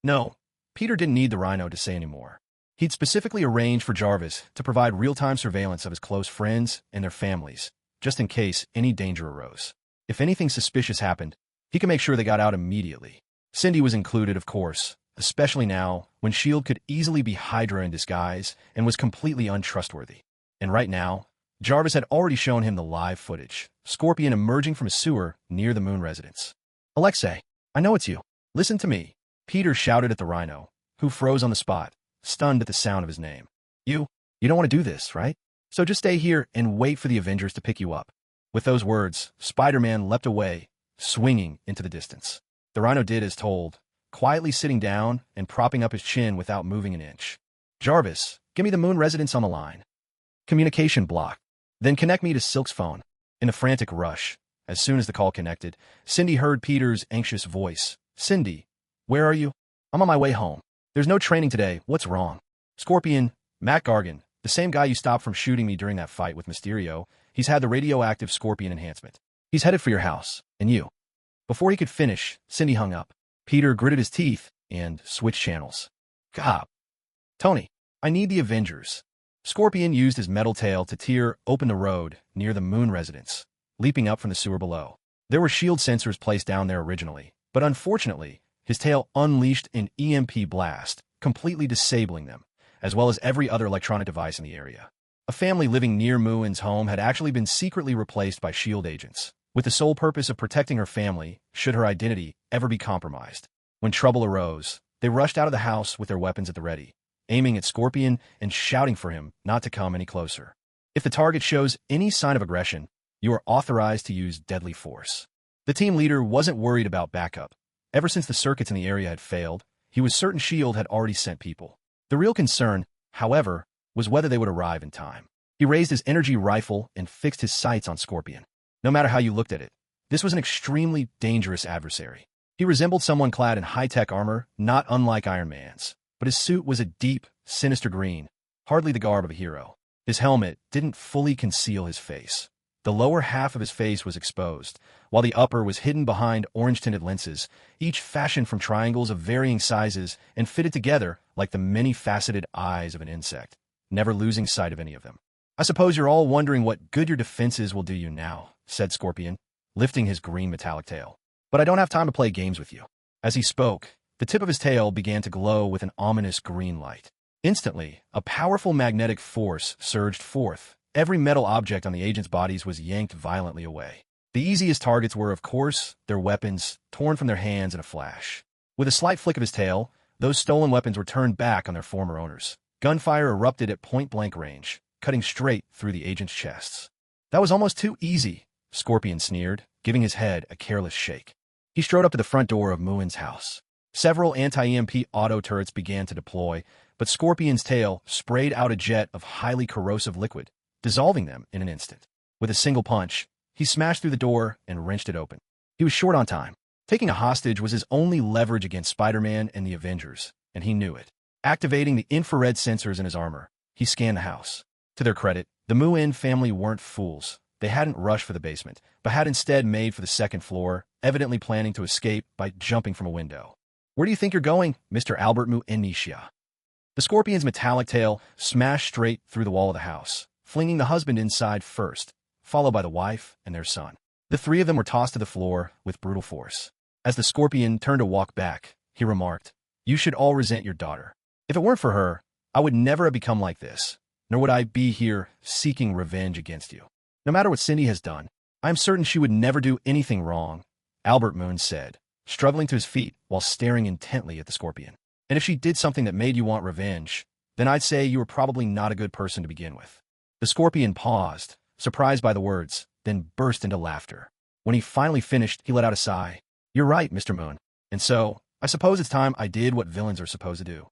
No, Peter didn't need the Rhino to say any more. He'd specifically arranged for Jarvis to provide real-time surveillance of his close friends and their families, just in case any danger arose. If anything suspicious happened, he could make sure they got out immediately. Cindy was included, of course, especially now when S.H.I.E.L.D. could easily be Hydra in disguise and was completely untrustworthy. And right now, Jarvis had already shown him the live footage, Scorpion emerging from a sewer near the Moon residence. Alexei, I know it's you. Listen to me, Peter shouted at the Rhino, who froze on the spot, stunned at the sound of his name. You don't want to do this, right? So just stay here and wait for the Avengers to pick you up. With those words, Spider-Man leapt away, swinging into the distance. The Rhino did as told, quietly sitting down and propping up his chin without moving an inch. Jarvis, give me the Moon residence on the line. Communication block. Then connect me to Silk's phone. In a frantic rush, as soon as the call connected, Cindy heard Peter's anxious voice. Cindy, where are you? I'm on my way home. There's no training today. What's wrong? Scorpion, Matt Gargan, the same guy you stopped from shooting me during that fight with Mysterio, he's had the radioactive Scorpion enhancement. He's headed for your house, and you. Before he could finish, Cindy hung up. Peter gritted his teeth and switched channels. God. Tony, I need the Avengers. Scorpion used his metal tail to tear open the road near the Moon residence, leaping up from the sewer below. There were shield sensors placed down there originally, but unfortunately, his tail unleashed an EMP blast, completely disabling them, as well as every other electronic device in the area. A family living near Moon's home had actually been secretly replaced by S.H.I.E.L.D. agents, with the sole purpose of protecting her family should her identity ever be compromised. When trouble arose, they rushed out of the house with their weapons at the ready, aiming at Scorpion and shouting for him not to come any closer. If the target shows any sign of aggression, you are authorized to use deadly force. The team leader wasn't worried about backup. Ever since the circuits in the area had failed, he was certain S.H.I.E.L.D. had already sent people. The real concern, however, was whether they would arrive in time. He raised his energy rifle and fixed his sights on Scorpion. No matter how you looked at it, this was an extremely dangerous adversary. He resembled someone clad in high-tech armor, not unlike Iron Man's, but his suit was a deep, sinister green, hardly the garb of a hero. His helmet didn't fully conceal his face. The lower half of his face was exposed, while the upper was hidden behind orange-tinted lenses, each fashioned from triangles of varying sizes and fitted together like the many-faceted eyes of an insect, never losing sight of any of them. I suppose you're all wondering what good your defenses will do you now, said Scorpion, lifting his green metallic tail. But I don't have time to play games with you. As he spoke, the tip of his tail began to glow with an ominous green light. Instantly, a powerful magnetic force surged forth. Every metal object on the agents' bodies was yanked violently away. The easiest targets were, of course, their weapons, torn from their hands in a flash. With a slight flick of his tail, those stolen weapons were turned back on their former owners. Gunfire erupted at point-blank range, cutting straight through the agents' chests. That was almost too easy, Scorpion sneered, giving his head a careless shake. He strode up to the front door of Muin's house. Several anti-EMP auto turrets began to deploy, but Scorpion's tail sprayed out a jet of highly corrosive liquid, dissolving them in an instant. With a single punch, he smashed through the door and wrenched it open. He was short on time. Taking a hostage was his only leverage against Spider-Man and the Avengers, and he knew it. Activating the infrared sensors in his armor, he scanned the house. To their credit, the Muin family weren't fools. They hadn't rushed for the basement, but had instead made for the second floor, evidently planning to escape by jumping from a window. Where do you think you're going, Mr. Albert Muinicia? The Scorpion's metallic tail smashed straight through the wall of the house, flinging the husband inside first, followed by the wife and their son. The three of them were tossed to the floor with brutal force. As the Scorpion turned to walk back, he remarked, "You should all resent your daughter. If it weren't for her, I would never have become like this, nor would I be here seeking revenge against you. No matter what Cindy has done, I am certain she would never do anything wrong," Albert Moon said, struggling to his feet while staring intently at the Scorpion. "And if she did something that made you want revenge, then I'd say you were probably not a good person to begin with. The scorpion paused, surprised by the words, then burst into laughter. When he finally finished, he let out a sigh. You're right, Mr. Moon. And so, I suppose it's time I did what villains are supposed to do.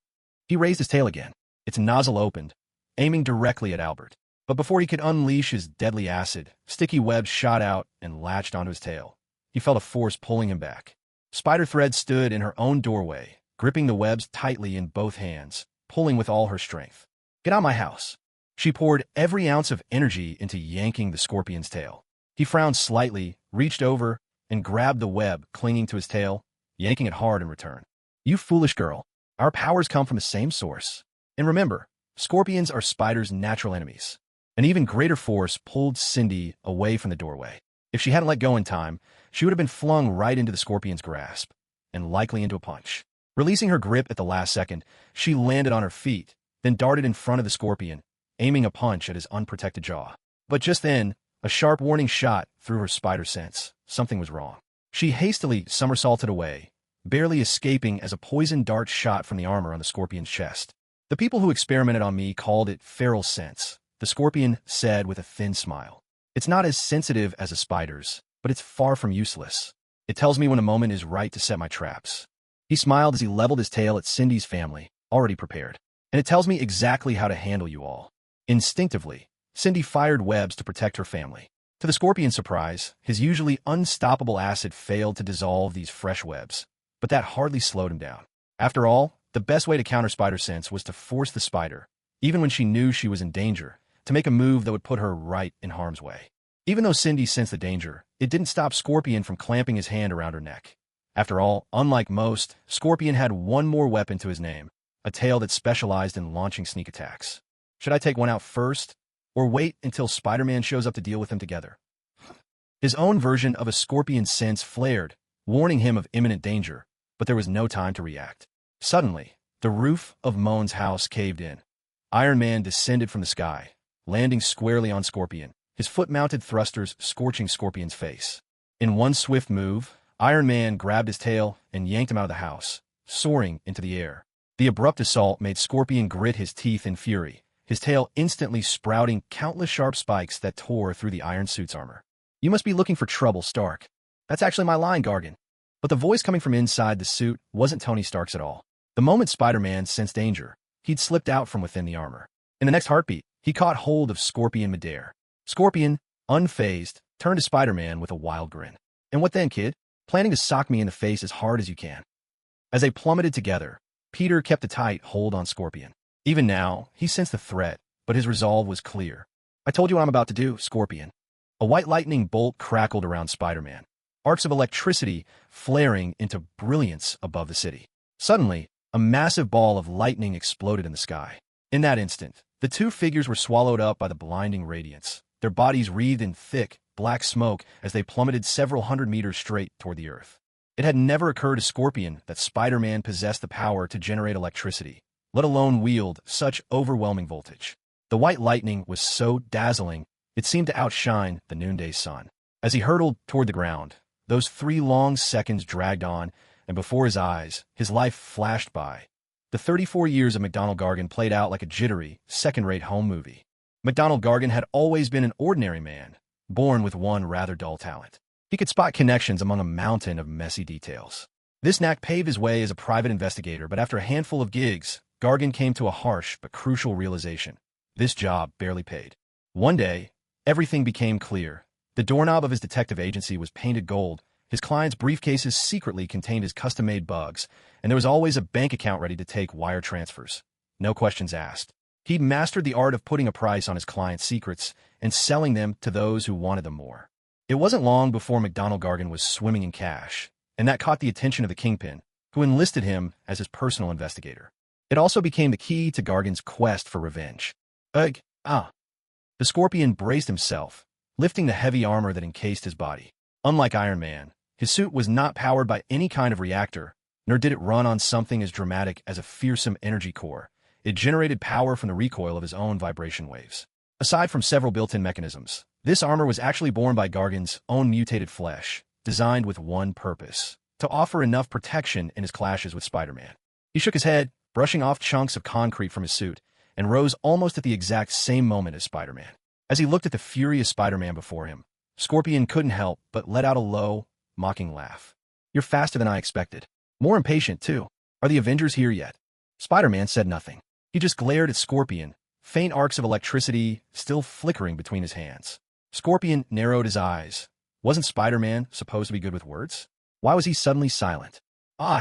He raised his tail again. Its nozzle opened, aiming directly at Albert. But before he could unleash his deadly acid, sticky webs shot out and latched onto his tail. He felt a force pulling him back. Spider Thread stood in her own doorway, gripping the webs tightly in both hands, pulling with all her strength. Get out of my house. She poured every ounce of energy into yanking the scorpion's tail. He frowned slightly, reached over, and grabbed the web clinging to his tail, yanking it hard in return. You foolish girl. Our powers come from the same source. And remember, scorpions are spiders' natural enemies. An even greater force pulled Cindy away from the doorway. If she hadn't let go in time, she would have been flung right into the scorpion's grasp, and likely into a punch. Releasing her grip at the last second, she landed on her feet, then darted in front of the scorpion, aiming a punch at his unprotected jaw. But just then, a sharp warning shot through her spider sense. Something was wrong. She hastily somersaulted away, barely escaping as a poison dart shot from the armor on the scorpion's chest. The people who experimented on me called it feral sense, the scorpion said with a thin smile. It's not as sensitive as a spider's, but it's far from useless. It tells me when a moment is right to set my traps. He smiled as he leveled his tail at Cindy's family, already prepared. And it tells me exactly how to handle you all. Instinctively, Cindy fired webs to protect her family. To the scorpion's surprise, his usually unstoppable acid failed to dissolve these fresh webs, but that hardly slowed him down. After all, the best way to counter spider sense was to force the spider, even when she knew she was in danger, to make a move that would put her right in harm's way. Even though Cindy sensed the danger, it didn't stop Scorpion from clamping his hand around her neck. After all, unlike most, Scorpion had one more weapon to his name, a tail that specialized in launching sneak attacks. Should I take one out first, or wait until Spider-Man shows up to deal with them together? His own version of a scorpion sense flared, warning him of imminent danger, but there was no time to react. Suddenly, the roof of Moan's house caved in. Iron Man descended from the sky, landing squarely on Scorpion, his foot-mounted thrusters scorching Scorpion's face. In one swift move, Iron Man grabbed his tail and yanked him out of the house, soaring into the air. The abrupt assault made Scorpion grit his teeth in fury, his tail instantly sprouting countless sharp spikes that tore through the Iron Suit's armor. You must be looking for trouble, Stark. That's actually my line, Gargan. But the voice coming from inside the suit wasn't Tony Stark's at all. The moment Spider-Man sensed danger, he'd slipped out from within the armor. In the next heartbeat, he caught hold of Scorpion midair. Scorpion, unfazed, turned to Spider-Man with a wild grin. And what then, kid? Planning to sock me in the face as hard as you can. As they plummeted together, Peter kept a tight hold on Scorpion. Even now, he sensed the threat, but his resolve was clear. I told you what I'm about to do, Scorpion. A white lightning bolt crackled around Spider-Man, arcs of electricity flaring into brilliance above the city. Suddenly, a massive ball of lightning exploded in the sky. In that instant, the two figures were swallowed up by the blinding radiance, their bodies wreathed in thick, black smoke as they plummeted several hundred meters straight toward the earth. It had never occurred to Scorpion that Spider-Man possessed the power to generate electricity, let alone wield such overwhelming voltage. The white lightning was so dazzling, it seemed to outshine the noonday sun. As he hurtled toward the ground, those 3 long seconds dragged on, and before his eyes, his life flashed by. The 34 years of McDonald Gargan played out like a jittery, second-rate home movie. McDonald Gargan had always been an ordinary man, born with one rather dull talent. He could spot connections among a mountain of messy details. This knack paved his way as a private investigator, but after a handful of gigs, Gargan came to a harsh but crucial realization. This job barely paid. One day, everything became clear. The doorknob of his detective agency was painted gold, his clients' briefcases secretly contained his custom-made bugs, and there was always a bank account ready to take wire transfers. No questions asked. He'd mastered the art of putting a price on his clients' secrets and selling them to those who wanted them more. It wasn't long before McDonald Gargan was swimming in cash, and that caught the attention of the Kingpin, who enlisted him as his personal investigator. It also became the key to Gargan's quest for revenge. The Scorpion braced himself, lifting the heavy armor that encased his body. Unlike Iron Man, his suit was not powered by any kind of reactor, nor did it run on something as dramatic as a fearsome energy core. It generated power from the recoil of his own vibration waves. Aside from several built-in mechanisms, this armor was actually born by Gargan's own mutated flesh, designed with one purpose: to offer enough protection in his clashes with Spider-Man. He shook his head, brushing off chunks of concrete from his suit, and rose almost at the exact same moment as Spider-Man. As he looked at the furious Spider-Man before him, Scorpion couldn't help but let out a low, mocking laugh. "You're faster than I expected. More impatient, too. Are the Avengers here yet?" Spider-Man said nothing. He just glared at Scorpion, faint arcs of electricity still flickering between his hands. Scorpion narrowed his eyes. Wasn't Spider-Man supposed to be good with words? Why was he suddenly silent?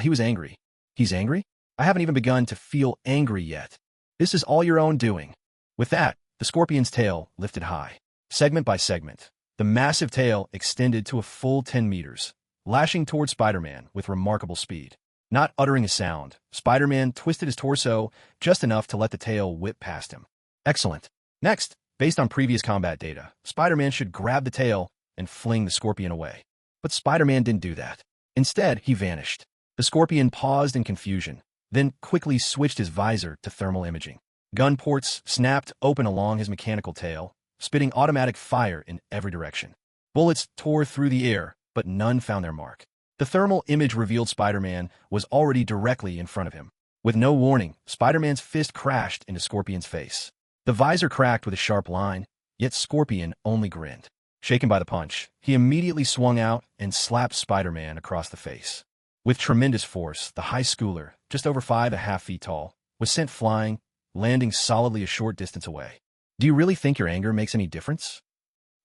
He was angry. He's angry? I haven't even begun to feel angry yet. This is all your own doing. With that, the Scorpion's tail lifted high. Segment by segment, the massive tail extended to a full 10 meters, lashing toward Spider-Man with remarkable speed. Not uttering a sound, Spider-Man twisted his torso just enough to let the tail whip past him. Excellent. Next, based on previous combat data, Spider-Man should grab the tail and fling the Scorpion away. But Spider-Man didn't do that. Instead, he vanished. The Scorpion paused in confusion, then quickly switched his visor to thermal imaging. Gun ports snapped open along his mechanical tail, spitting automatic fire in every direction. Bullets tore through the air, but none found their mark. The thermal image revealed Spider-Man was already directly in front of him. With no warning, Spider-Man's fist crashed into Scorpion's face. The visor cracked with a sharp line, yet Scorpion only grinned. Shaken by the punch, he immediately swung out and slapped Spider-Man across the face. With tremendous force, the high schooler, just over 5.5 feet tall, was sent flying, landing solidly a short distance away. Do you really think your anger makes any difference?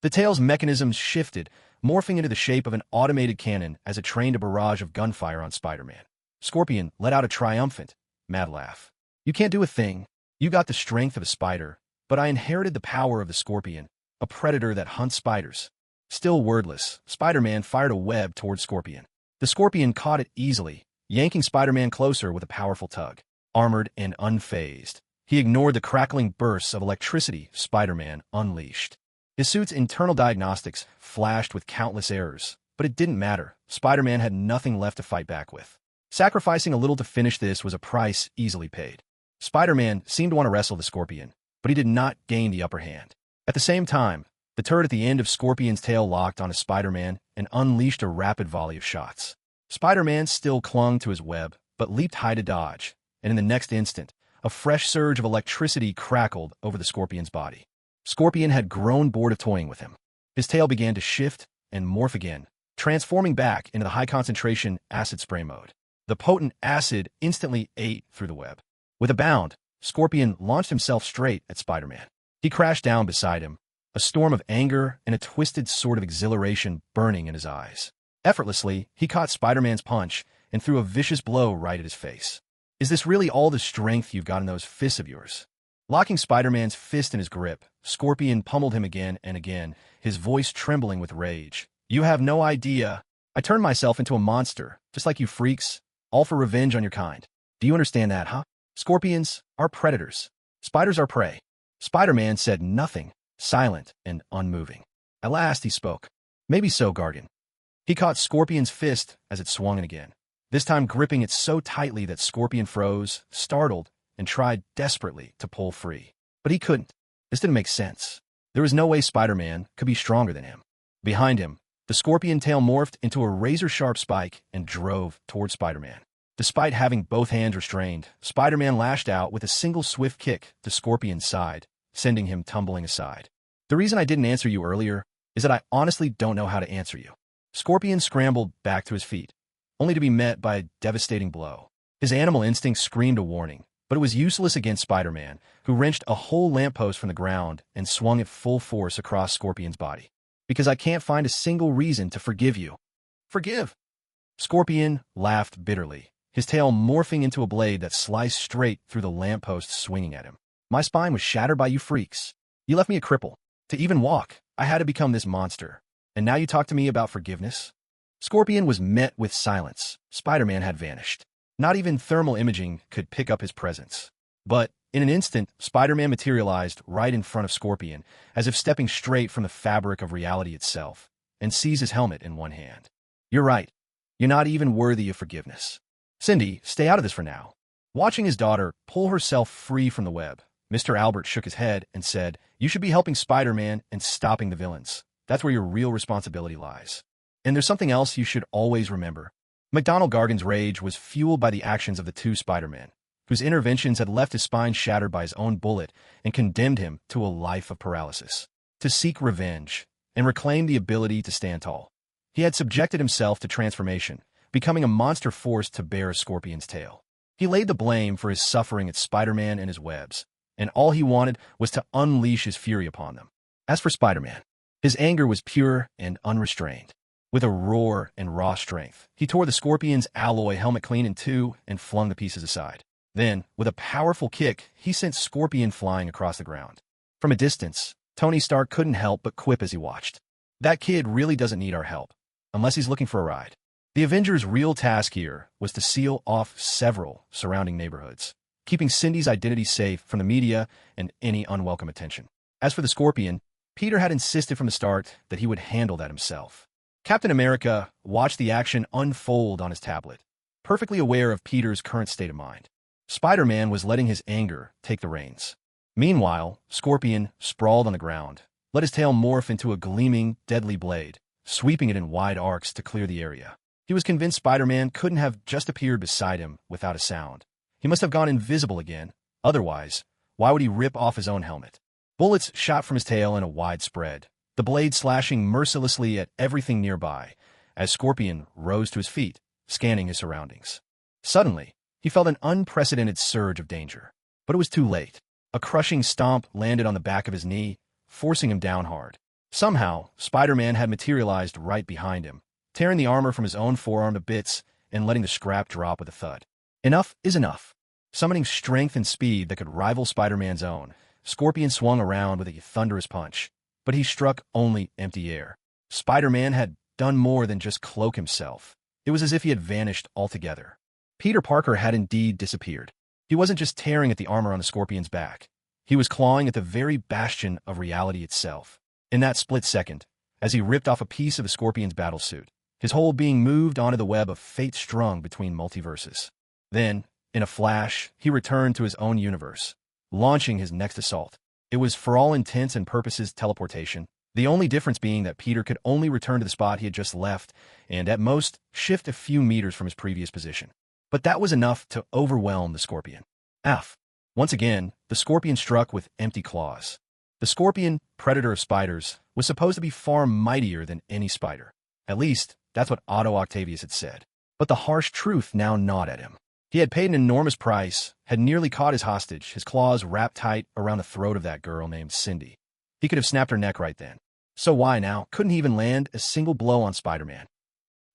The tail's mechanisms shifted, morphing into the shape of an automated cannon as it trained a barrage of gunfire on Spider-Man. Scorpion let out a triumphant, mad laugh. "You can't do a thing. You got the strength of a spider, but I inherited the power of the Scorpion, a predator that hunts spiders." Still wordless, Spider-Man fired a web toward Scorpion. The Scorpion caught it easily, yanking Spider-Man closer with a powerful tug. Armored and unfazed, he ignored the crackling bursts of electricity Spider-Man unleashed. His suit's internal diagnostics flashed with countless errors, but it didn't matter. Spider-Man had nothing left to fight back with. Sacrificing a little to finish this was a price easily paid. Spider-Man seemed to want to wrestle the Scorpion, but he did not gain the upper hand. At the same time, the turret at the end of Scorpion's tail locked onto Spider-Man and unleashed a rapid volley of shots. Spider-Man still clung to his web, but leaped high to dodge, and in the next instant, a fresh surge of electricity crackled over the Scorpion's body. Scorpion had grown bored of toying with him. His tail began to shift and morph again, transforming back into the high-concentration acid spray mode. The potent acid instantly ate through the web. With a bound, Scorpion launched himself straight at Spider-Man. He crashed down beside him, a storm of anger and a twisted sort of exhilaration burning in his eyes. Effortlessly, he caught Spider-Man's punch and threw a vicious blow right at his face. "Is this really all the strength you've got in those fists of yours?" Locking Spider-Man's fist in his grip, Scorpion pummeled him again and again, his voice trembling with rage. "You have no idea. I turned myself into a monster, just like you freaks, all for revenge on your kind. Do you understand that, huh? Scorpions are predators. Spiders are prey." Spider-Man said nothing, silent and unmoving. At last he spoke. "Maybe so, Gargan." He caught Scorpion's fist as it swung in again, this time gripping it so tightly that Scorpion froze, startled, and tried desperately to pull free. But he couldn't. This didn't make sense. There was no way Spider-Man could be stronger than him. Behind him, the Scorpion tail morphed into a razor-sharp spike and drove toward Spider-Man. Despite having both hands restrained, Spider-Man lashed out with a single swift kick to Scorpion's side, sending him tumbling aside. "The reason I didn't answer you earlier is that I honestly don't know how to answer you." Scorpion scrambled back to his feet, only to be met by a devastating blow. His animal instinct screamed a warning, but it was useless against Spider-Man, who wrenched a whole lamppost from the ground and swung it full force across Scorpion's body. "Because I can't find a single reason to forgive you." "Forgive?" Scorpion laughed bitterly, his tail morphing into a blade that sliced straight through the lamppost swinging at him. "My spine was shattered by you freaks. You left me a cripple. To even walk, I had to become this monster. And now you talk to me about forgiveness?" Scorpion was met with silence. Spider-Man had vanished. Not even thermal imaging could pick up his presence. But in an instant, Spider-Man materialized right in front of Scorpion, as if stepping straight from the fabric of reality itself, and seized his helmet in one hand. "You're right. You're not even worthy of forgiveness. Cindy, stay out of this for now." Watching his daughter pull herself free from the web, Mr. Albert shook his head and said, "You should be helping Spider-Man and stopping the villains. That's where your real responsibility lies. And there's something else you should always remember." McDonald Gargan's rage was fueled by the actions of the two Spider-Men, whose interventions had left his spine shattered by his own bullet and condemned him to a life of paralysis. To seek revenge and reclaim the ability to stand tall, he had subjected himself to transformation, becoming a monster force to bear a scorpion's tail. He laid the blame for his suffering at Spider-Man and his webs, and all he wanted was to unleash his fury upon them. As for Spider-Man, his anger was pure and unrestrained. With a roar and raw strength, he tore the Scorpion's alloy helmet clean in two and flung the pieces aside. Then, with a powerful kick, he sent Scorpion flying across the ground. From a distance, Tony Stark couldn't help but quip as he watched. That kid really doesn't need our help, unless he's looking for a ride. The Avengers' real task here was to seal off several surrounding neighborhoods, keeping Cindy's identity safe from the media and any unwelcome attention. As for the Scorpion, Peter had insisted from the start that he would handle that himself. Captain America watched the action unfold on his tablet, perfectly aware of Peter's current state of mind. Spider-Man was letting his anger take the reins. Meanwhile, Scorpion, sprawled on the ground, let his tail morph into a gleaming, deadly blade, sweeping it in wide arcs to clear the area. He was convinced Spider-Man couldn't have just appeared beside him without a sound. He must have gone invisible again. Otherwise, why would he rip off his own helmet? Bullets shot from his tail in a wide spread, the blade slashing mercilessly at everything nearby, as Scorpion rose to his feet, scanning his surroundings. Suddenly, he felt an unprecedented surge of danger. But it was too late. A crushing stomp landed on the back of his knee, forcing him down hard. Somehow, Spider-Man had materialized right behind him, tearing the armor from his own forearm to bits and letting the scrap drop with a thud. Enough is enough. Summoning strength and speed that could rival Spider-Man's own, Scorpion swung around with a thunderous punch, but he struck only empty air. Spider-Man had done more than just cloak himself. It was as if he had vanished altogether. Peter Parker had indeed disappeared. He wasn't just tearing at the armor on the Scorpion's back. He was clawing at the very bastion of reality itself. In that split second, as he ripped off a piece of the Scorpion's battlesuit, his whole being moved onto the web of fate strung between multiverses. Then, in a flash, he returned to his own universe, launching his next assault. It was, for all intents and purposes, teleportation, the only difference being that Peter could only return to the spot he had just left and, at most, shift a few meters from his previous position. But that was enough to overwhelm the Scorpion. Once again, the Scorpion struck with empty claws. The Scorpion, predator of spiders, was supposed to be far mightier than any spider. At least, that's what Otto Octavius had said. But the harsh truth now gnawed at him. He had paid an enormous price, had nearly caught his hostage, his claws wrapped tight around the throat of that girl named Cindy. He could have snapped her neck right then. So why now couldn't he even land a single blow on Spider-Man?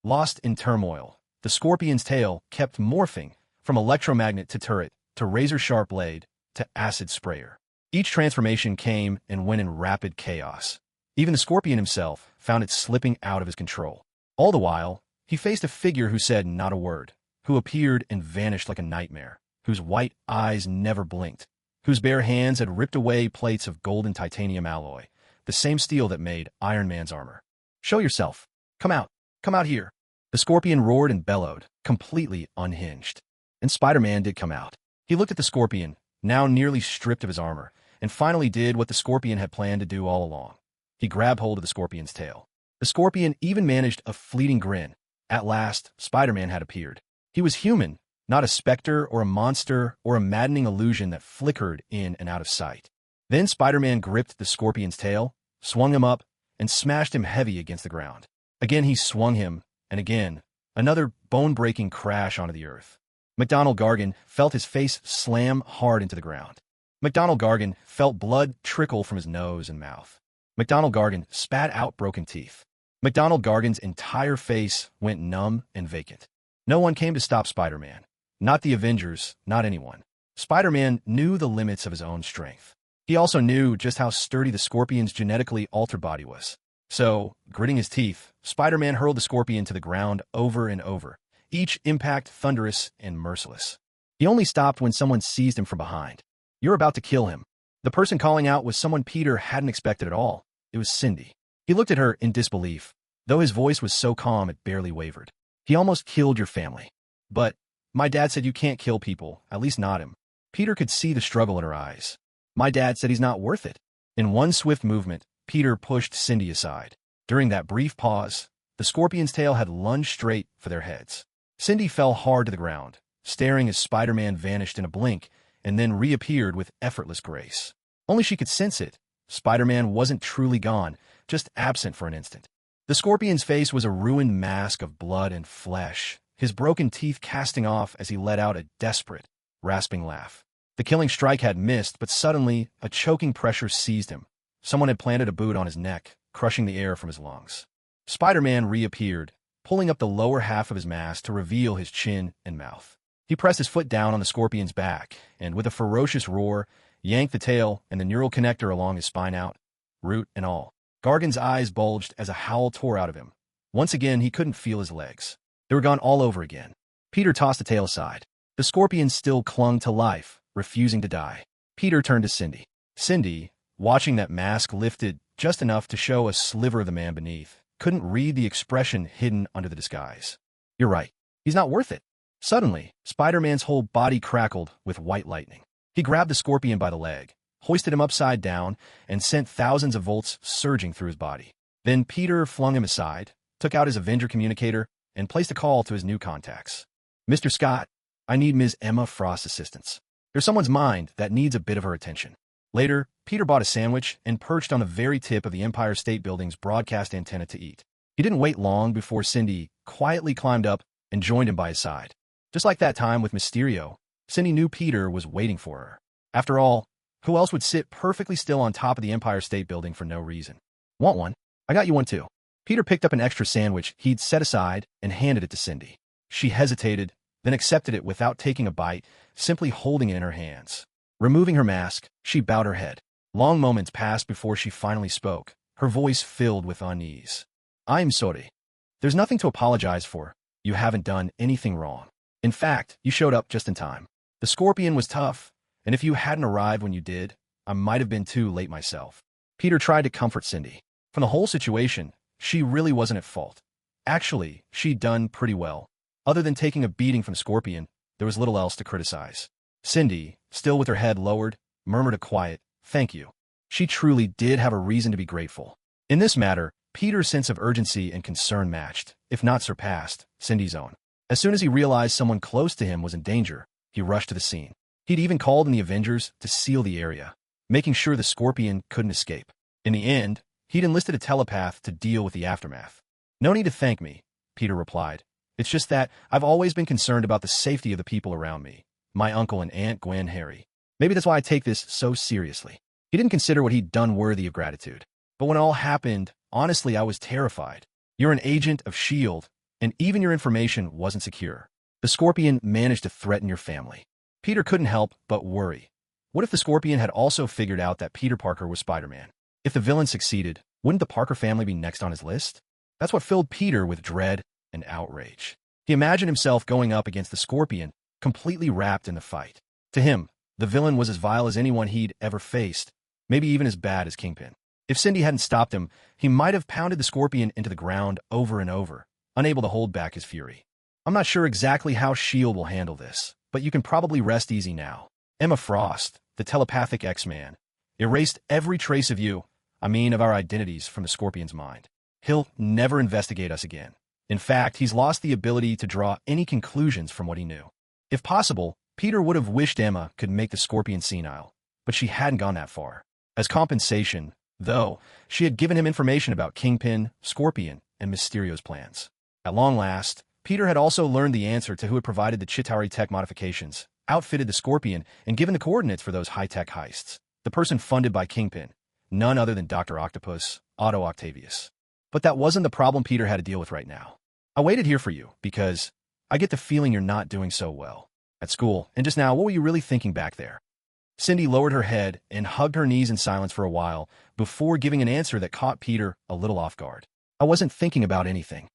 Lost in turmoil, the Scorpion's tail kept morphing from electromagnet to turret to razor-sharp blade to acid sprayer. Each transformation came and went in rapid chaos. Even the Scorpion himself found it slipping out of his control. All the while, he faced a figure who said not a word, who appeared and vanished like a nightmare, whose white eyes never blinked, whose bare hands had ripped away plates of golden titanium alloy, the same steel that made Iron Man's armor. "Show yourself. Come out. Come out here." The Scorpion roared and bellowed, completely unhinged. And Spider-Man did come out. He looked at the Scorpion, now nearly stripped of his armor, and finally did what the Scorpion had planned to do all along. He grabbed hold of the Scorpion's tail. The Scorpion even managed a fleeting grin. At last, Spider-Man had appeared. He was human, not a specter or a monster or a maddening illusion that flickered in and out of sight. Then Spider-Man gripped the Scorpion's tail, swung him up, and smashed him heavy against the ground. Again he swung him, and again, another bone-breaking crash onto the earth. McDonald Gargan felt his face slam hard into the ground. McDonald Gargan felt blood trickle from his nose and mouth. McDonald Gargan spat out broken teeth. McDonald Gargan's entire face went numb and vacant. No one came to stop Spider-Man. Not the Avengers, not anyone. Spider-Man knew the limits of his own strength. He also knew just how sturdy the Scorpion's genetically altered body was. So, gritting his teeth, Spider-Man hurled the Scorpion to the ground over and over, each impact thunderous and merciless. He only stopped when someone seized him from behind. "You're about to kill him." The person calling out was someone Peter hadn't expected at all. It was Cindy. He looked at her in disbelief, though his voice was so calm it barely wavered. "He almost killed your family. But my dad said you can't kill people, at least not him." Peter could see the struggle in her eyes. "My dad said he's not worth it." In one swift movement, Peter pushed Cindy aside. During that brief pause, the Scorpion's tail had lunged straight for their heads. Cindy fell hard to the ground, staring as Spider-Man vanished in a blink and then reappeared with effortless grace. Only she could sense it. Spider-Man wasn't truly gone, just absent for an instant. The Scorpion's face was a ruined mask of blood and flesh, his broken teeth casting off as he let out a desperate, rasping laugh. The killing strike had missed, but suddenly a choking pressure seized him. Someone had planted a boot on his neck, crushing the air from his lungs. Spider-Man reappeared, pulling up the lower half of his mask to reveal his chin and mouth. He pressed his foot down on the Scorpion's back, and with a ferocious roar, yanked the tail and the neural connector along his spine out, root and all. Gargan's eyes bulged as a howl tore out of him. Once again, he couldn't feel his legs. They were gone all over again. Peter tossed the tail aside. The Scorpion still clung to life, refusing to die. Peter turned to Cindy. Cindy, watching that mask lifted just enough to show a sliver of the man beneath, couldn't read the expression hidden under the disguise. You're right. He's not worth it. Suddenly, Spider-Man's whole body crackled with white lightning. He grabbed the Scorpion by the leg, hoisted him upside down, and sent thousands of volts surging through his body. Then Peter flung him aside, took out his Avenger communicator, and placed a call to his new contacts. Mr. Scott, I need Ms. Emma Frost's assistance. There's someone's mind that needs a bit of her attention. Later, Peter bought a sandwich and perched on the very tip of the Empire State Building's broadcast antenna to eat. He didn't wait long before Cindy quietly climbed up and joined him by his side. Just like that time with Mysterio, Cindy knew Peter was waiting for her. After all, who else would sit perfectly still on top of the Empire State Building for no reason? Want one? I got you one too. Peter picked up an extra sandwich he'd set aside and handed it to Cindy. She hesitated, then accepted it without taking a bite, simply holding it in her hands. Removing her mask, she bowed her head. Long moments passed before she finally spoke, her voice filled with unease. I'm sorry. There's nothing to apologize for. You haven't done anything wrong. In fact, you showed up just in time. The Scorpion was tough, and if you hadn't arrived when you did, I might have been too late myself. Peter tried to comfort Cindy. From the whole situation, she really wasn't at fault. Actually, she'd done pretty well. Other than taking a beating from Scorpion, there was little else to criticize. Cindy, still with her head lowered, murmured a quiet, thank you. She truly did have a reason to be grateful. In this matter, Peter's sense of urgency and concern matched, if not surpassed, Cindy's own. As soon as he realized someone close to him was in danger, he rushed to the scene. He'd even called in the Avengers to seal the area, making sure the Scorpion couldn't escape. In the end, he'd enlisted a telepath to deal with the aftermath. No need to thank me, Peter replied. It's just that I've always been concerned about the safety of the people around me. My uncle and Aunt Gwen Harry. Maybe that's why I take this so seriously. He didn't consider what he'd done worthy of gratitude. But when it all happened, honestly, I was terrified. You're an agent of S.H.I.E.L.D., and even your information wasn't secure. The Scorpion managed to threaten your family. Peter couldn't help but worry. What if the Scorpion had also figured out that Peter Parker was Spider-Man? If the villain succeeded, wouldn't the Parker family be next on his list? That's what filled Peter with dread and outrage. He imagined himself going up against the Scorpion, completely wrapped in the fight. To him, the villain was as vile as anyone he'd ever faced, maybe even as bad as Kingpin. If Cindy hadn't stopped him, he might have pounded the Scorpion into the ground over and over, unable to hold back his fury. I'm not sure exactly how S.H.I.E.L.D. will handle this, but you can probably rest easy now. Emma Frost, the telepathic X-Man, erased every trace of you, of our identities, from the Scorpion's mind. He'll never investigate us again. In fact, he's lost the ability to draw any conclusions from what he knew. If possible, Peter would have wished Emma could make the Scorpion senile, but she hadn't gone that far. As compensation, though, she had given him information about Kingpin, Scorpion, and Mysterio's plans. At long last, Peter had also learned the answer to who had provided the Chitauri tech modifications, outfitted the Scorpion, and given the coordinates for those high-tech heists. The person funded by Kingpin, none other than Dr. Octopus, Otto Octavius. But that wasn't the problem Peter had to deal with right now. I waited here for you because I get the feeling you're not doing so well at school, and just now, what were you really thinking back there? Cindy lowered her head and hugged her knees in silence for a while before giving an answer that caught Peter a little off guard. I wasn't thinking about anything.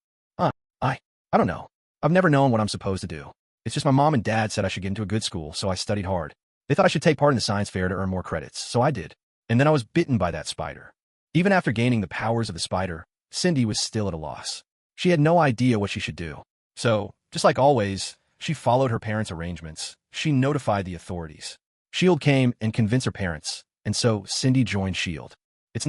I don't know. I've never known what I'm supposed to do. It's just my mom and dad said I should get into a good school, so I studied hard. They thought I should take part in the science fair to earn more credits, so I did. And then I was bitten by that spider. Even after gaining the powers of the spider, Cindy was still at a loss. She had no idea what she should do. So, just like always, she followed her parents' arrangements. She notified the authorities. S.H.I.E.L.D. came and convinced her parents, and so Cindy joined S.H.I.E.L.D. It's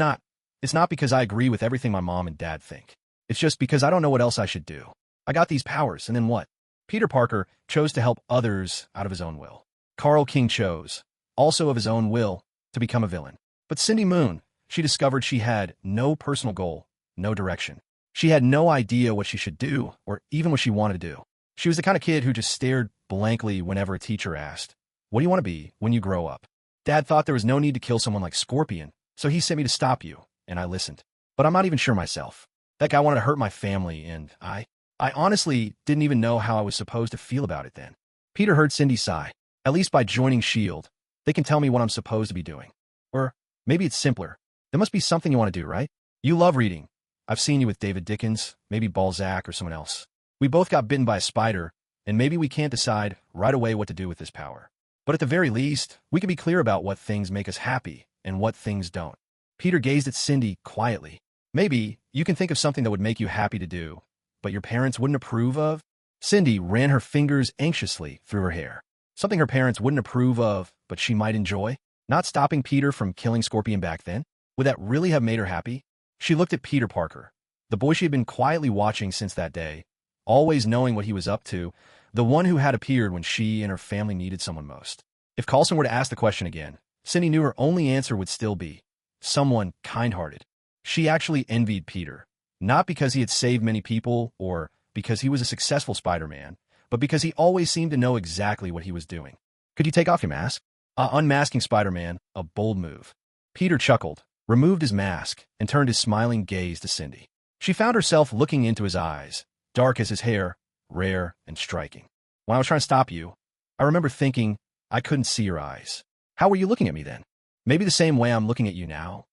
not because I agree with everything my mom and dad think. It's just because I don't know what else I should do. I got these powers, and then what? Peter Parker chose to help others out of his own will. Carl King chose, also of his own will, to become a villain. But Cindy Moon, she discovered she had no personal goal, no direction. She had no idea what she should do, or even what she wanted to do. She was the kind of kid who just stared blankly whenever a teacher asked, "What do you want to be when you grow up?" Dad thought there was no need to kill someone like Scorpion, so he sent me to stop you, and I listened. But I'm not even sure myself. That guy wanted to hurt my family, and I honestly didn't even know how I was supposed to feel about it then. Peter heard Cindy sigh. At least by joining S.H.I.E.L.D., they can tell me what I'm supposed to be doing. Or maybe it's simpler. There must be something you want to do, right? You love reading. I've seen you with David Dickens, maybe Balzac or someone else. We both got bitten by a spider, and maybe we can't decide right away what to do with this power. But at the very least, we can be clear about what things make us happy and what things don't. Peter gazed at Cindy quietly. Maybe you can think of something that would make you happy to do, but your parents wouldn't approve of? Cindy ran her fingers anxiously through her hair. Something her parents wouldn't approve of, but she might enjoy? Not stopping Peter from killing Scorpion back then? Would that really have made her happy? She looked at Peter Parker, the boy she had been quietly watching since that day, always knowing what he was up to, the one who had appeared when she and her family needed someone most. If Coulson were to ask the question again, Cindy knew her only answer would still be someone kind-hearted. She actually envied Peter, not because he had saved many people or because he was a successful Spider-Man, but because he always seemed to know exactly what he was doing. Could you take off your mask? Unmasking Spider-Man, a bold move. Peter chuckled, removed his mask, and turned his smiling gaze to Cindy. She found herself looking into his eyes, dark as his hair, rare and striking. When I was trying to stop you, I remember thinking I couldn't see your eyes. How were you looking at me then? Maybe the same way I'm looking at you now?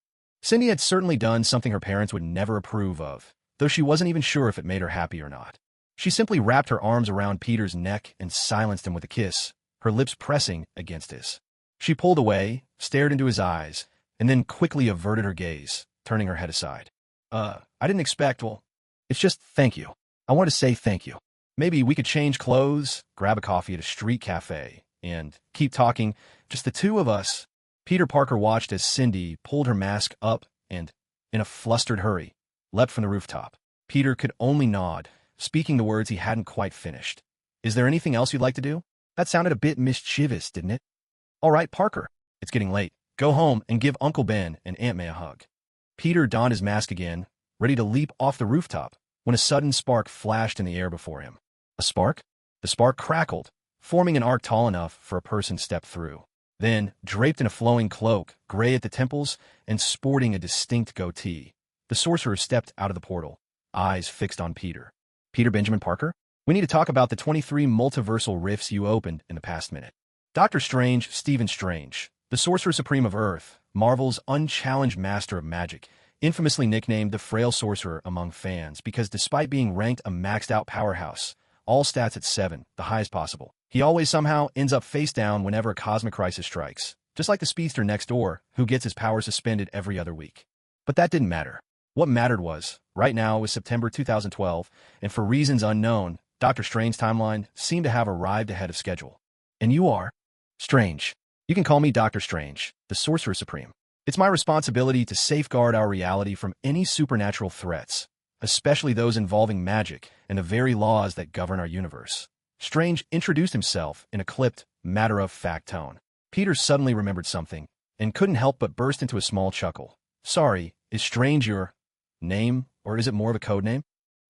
Cindy had certainly done something her parents would never approve of, though she wasn't even sure if it made her happy or not. She simply wrapped her arms around Peter's neck and silenced him with a kiss, her lips pressing against his. She pulled away, stared into his eyes, and then quickly averted her gaze, turning her head aside. I didn't expect, well, it's just thank you. I want to say thank you. Maybe we could change clothes, grab a coffee at a street cafe, and keep talking, just the two of us. Peter Parker watched as Cindy pulled her mask up and, in a flustered hurry, leapt from the rooftop. Peter could only nod, speaking the words he hadn't quite finished. Is there anything else you'd like to do? That sounded a bit mischievous, didn't it? All right, Parker. It's getting late. Go home and give Uncle Ben and Aunt May a hug. Peter donned his mask again, ready to leap off the rooftop, when a sudden spark flashed in the air before him. A spark? The spark crackled, forming an arc tall enough for a person to step through. Then, draped in a flowing cloak, gray at the temples, and sporting a distinct goatee, the sorcerer stepped out of the portal, eyes fixed on Peter. Peter Benjamin Parker? We need to talk about the 23 multiversal rifts you opened in the past minute. Dr. Strange, Stephen Strange, the Sorcerer Supreme of Earth, Marvel's unchallenged master of magic, infamously nicknamed the Frail Sorcerer among fans because despite being ranked a maxed-out powerhouse, all stats at 7, the highest possible, he always somehow ends up face down whenever a cosmic crisis strikes, just like the speedster next door, who gets his power suspended every other week. But that didn't matter. What mattered was, right now it was September 2012, and for reasons unknown, Dr. Strange's timeline seemed to have arrived ahead of schedule. And you are? Strange. You can call me Dr. Strange, the Sorcerer Supreme. It's my responsibility to safeguard our reality from any supernatural threats, especially those involving magic and the very laws that govern our universe. Strange introduced himself in a clipped, matter-of-fact tone. Peter suddenly remembered something, and couldn't help but burst into a small chuckle. Sorry, is Strange your name, or is it more of a code name?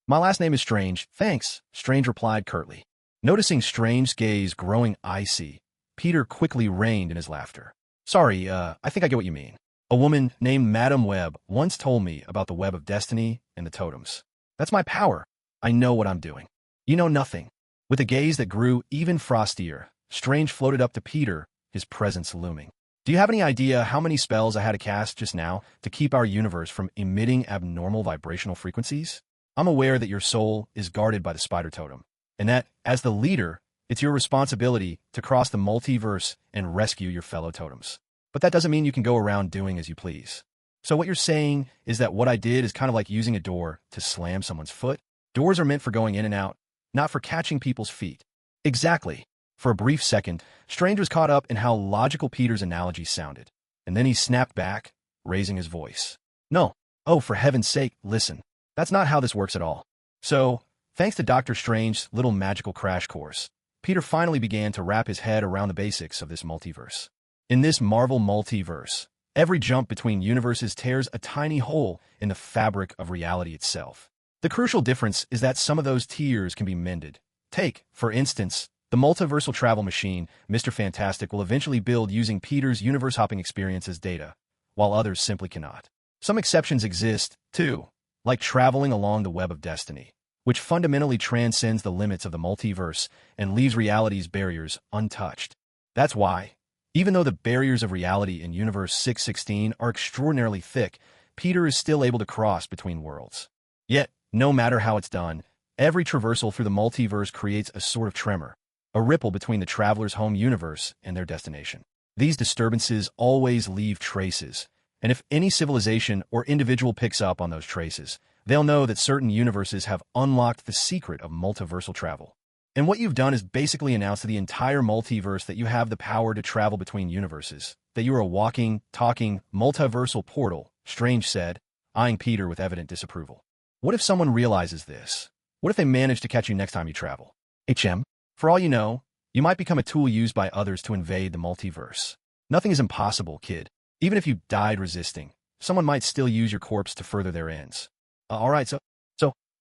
My last name is Strange, thanks, Strange replied curtly. Noticing Strange's gaze growing icy, Peter quickly reined in his laughter. Sorry, I think I get what you mean. A woman named Madame Web once told me about the web of destiny and the totems. That's my power. I know what I'm doing. You know nothing. With a gaze that grew even frostier, Strange floated up to Peter, his presence looming. Do you have any idea how many spells I had to cast just now to keep our universe from emitting abnormal vibrational frequencies? I'm aware that your soul is guarded by the spider totem, and that, as the leader, it's your responsibility to cross the multiverse and rescue your fellow totems. But that doesn't mean you can go around doing as you please. So what you're saying is that what I did is kind of like using a door to slam someone's foot? Doors are meant for going in and out, not for catching people's feet. Exactly. For a brief second, Strange was caught up in how logical Peter's analogy sounded, and then he snapped back, raising his voice. No. Oh, for heaven's sake, listen. That's not how this works at all. So, Thanks to Doctor Strange's little magical crash course, Peter finally began to wrap his head around the basics of this multiverse. In this Marvel multiverse, every jump between universes tears a tiny hole in the fabric of reality itself. The crucial difference is that some of those tears can be mended. Take, for instance, the multiversal travel machine Mr. Fantastic will eventually build using Peter's universe-hopping experience as data, while others simply cannot. Some exceptions exist, too, like traveling along the web of destiny, which fundamentally transcends the limits of the multiverse and leaves reality's barriers untouched. That's why, even though the barriers of reality in Universe 616 are extraordinarily thick, Peter is still able to cross between worlds. Yet, no matter how it's done, every traversal through the multiverse creates a sort of tremor, a ripple between the traveler's home universe and their destination. These disturbances always leave traces, and if any civilization or individual picks up on those traces, they'll know that certain universes have unlocked the secret of multiversal travel. And what you've done is basically announce to the entire multiverse that you have the power to travel between universes, that you are a walking, talking, multiversal portal, Strange said, eyeing Peter with evident disapproval. What if someone realizes this? What if they manage to catch you next time you travel? For all you know, you might become a tool used by others to invade the multiverse. Nothing is impossible, kid. Even if you died resisting, someone might still use your corpse to further their ends. Alright, so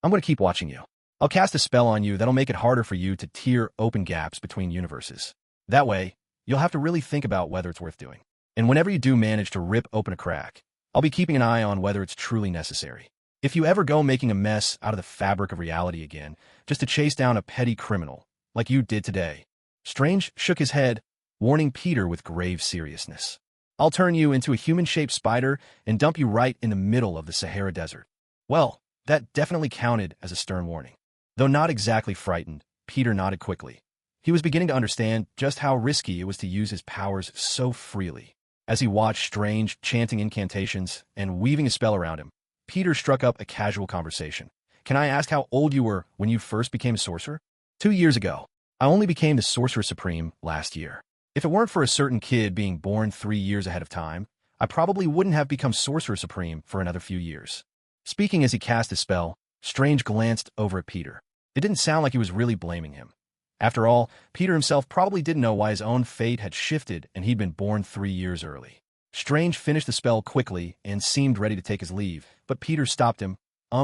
I'm going to keep watching you. I'll cast a spell on you that'll make it harder for you to tear open gaps between universes. That way, you'll have to really think about whether it's worth doing. And whenever you do manage to rip open a crack, I'll be keeping an eye on whether it's truly necessary. If you ever go making a mess out of the fabric of reality again, just to chase down a petty criminal, like you did today. Strange shook his head, warning Peter with grave seriousness. I'll turn you into a human-shaped spider and dump you right in the middle of the Sahara Desert. Well, that definitely counted as a stern warning. Though not exactly frightened, Peter nodded quickly. He was beginning to understand just how risky it was to use his powers so freely. As he watched Strange chanting incantations and weaving a spell around him, Peter struck up a casual conversation. Can I ask how old you were when you first became a sorcerer? 2 years ago. I only became the Sorcerer Supreme last year. If it weren't for a certain kid being born 3 years ahead of time, I probably wouldn't have become Sorcerer Supreme for another few years. Speaking as he cast his spell, Strange glanced over at Peter. It didn't sound like he was really blaming him. After all, Peter himself probably didn't know why his own fate had shifted and he'd been born 3 years early. Strange finished the spell quickly and seemed ready to take his leave, but Peter stopped him.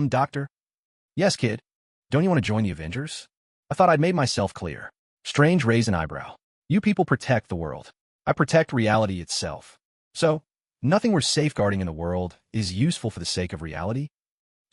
Doctor? Yes, kid. Don't you want to join the Avengers? I thought I'd made myself clear. Strange raised an eyebrow. You people protect the world. I protect reality itself. So, nothing we're safeguarding in the world is useful for the sake of reality?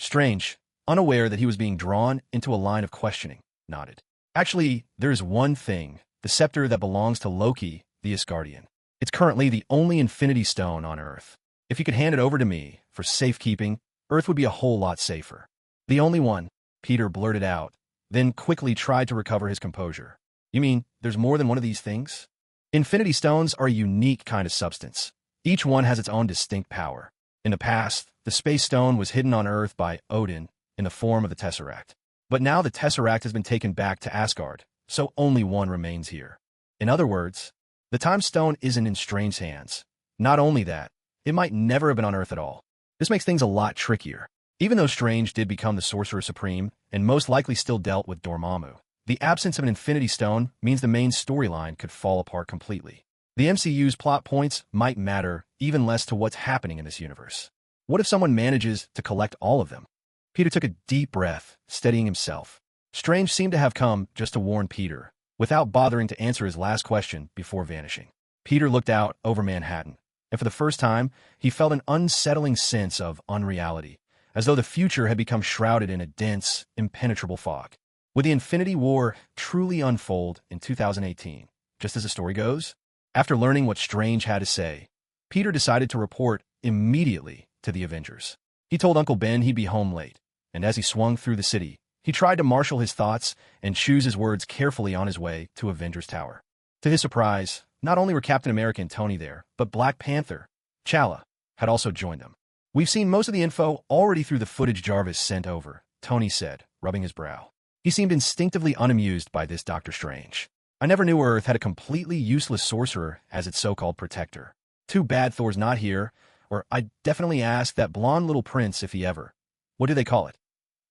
Strange, unaware that he was being drawn into a line of questioning, nodded. Actually, there is one thing, the scepter that belongs to Loki, the Asgardian. It's currently the only Infinity Stone on Earth. If you could hand it over to me for safekeeping, Earth would be a whole lot safer. The only one, Peter blurted out, then quickly tried to recover his composure. You mean, there's more than one of these things? Infinity Stones are a unique kind of substance. Each one has its own distinct power. In the past, the Space Stone was hidden on Earth by Odin in the form of the Tesseract. But now the Tesseract has been taken back to Asgard, so only one remains here. In other words, the Time Stone isn't in Strange's hands. Not only that, it might never have been on Earth at all. This makes things a lot trickier. Even though Strange did become the Sorcerer Supreme, and most likely still dealt with Dormammu, the absence of an Infinity Stone means the main storyline could fall apart completely. The MCU's plot points might matter even less to what's happening in this universe. What if someone manages to collect all of them? Peter took a deep breath, steadying himself. Strange seemed to have come just to warn Peter, without bothering to answer his last question before vanishing. Peter looked out over Manhattan, and for the first time, he felt an unsettling sense of unreality, as though the future had become shrouded in a dense, impenetrable fog. Would the Infinity War truly unfold in 2018, just as the story goes? After learning what Strange had to say, Peter decided to report immediately to the Avengers. He told Uncle Ben he'd be home late, and as he swung through the city, he tried to marshal his thoughts and choose his words carefully on his way to Avengers Tower. To his surprise, not only were Captain America and Tony there, but Black Panther, T'Challa, had also joined them. We've seen most of the info already through the footage Jarvis sent over, Tony said, rubbing his brow. He seemed instinctively unamused by this Doctor Strange. I never knew Earth had a completely useless sorcerer as its so-called protector. Too bad Thor's not here, or I'd definitely ask that blonde little prince if he ever. What do they call it?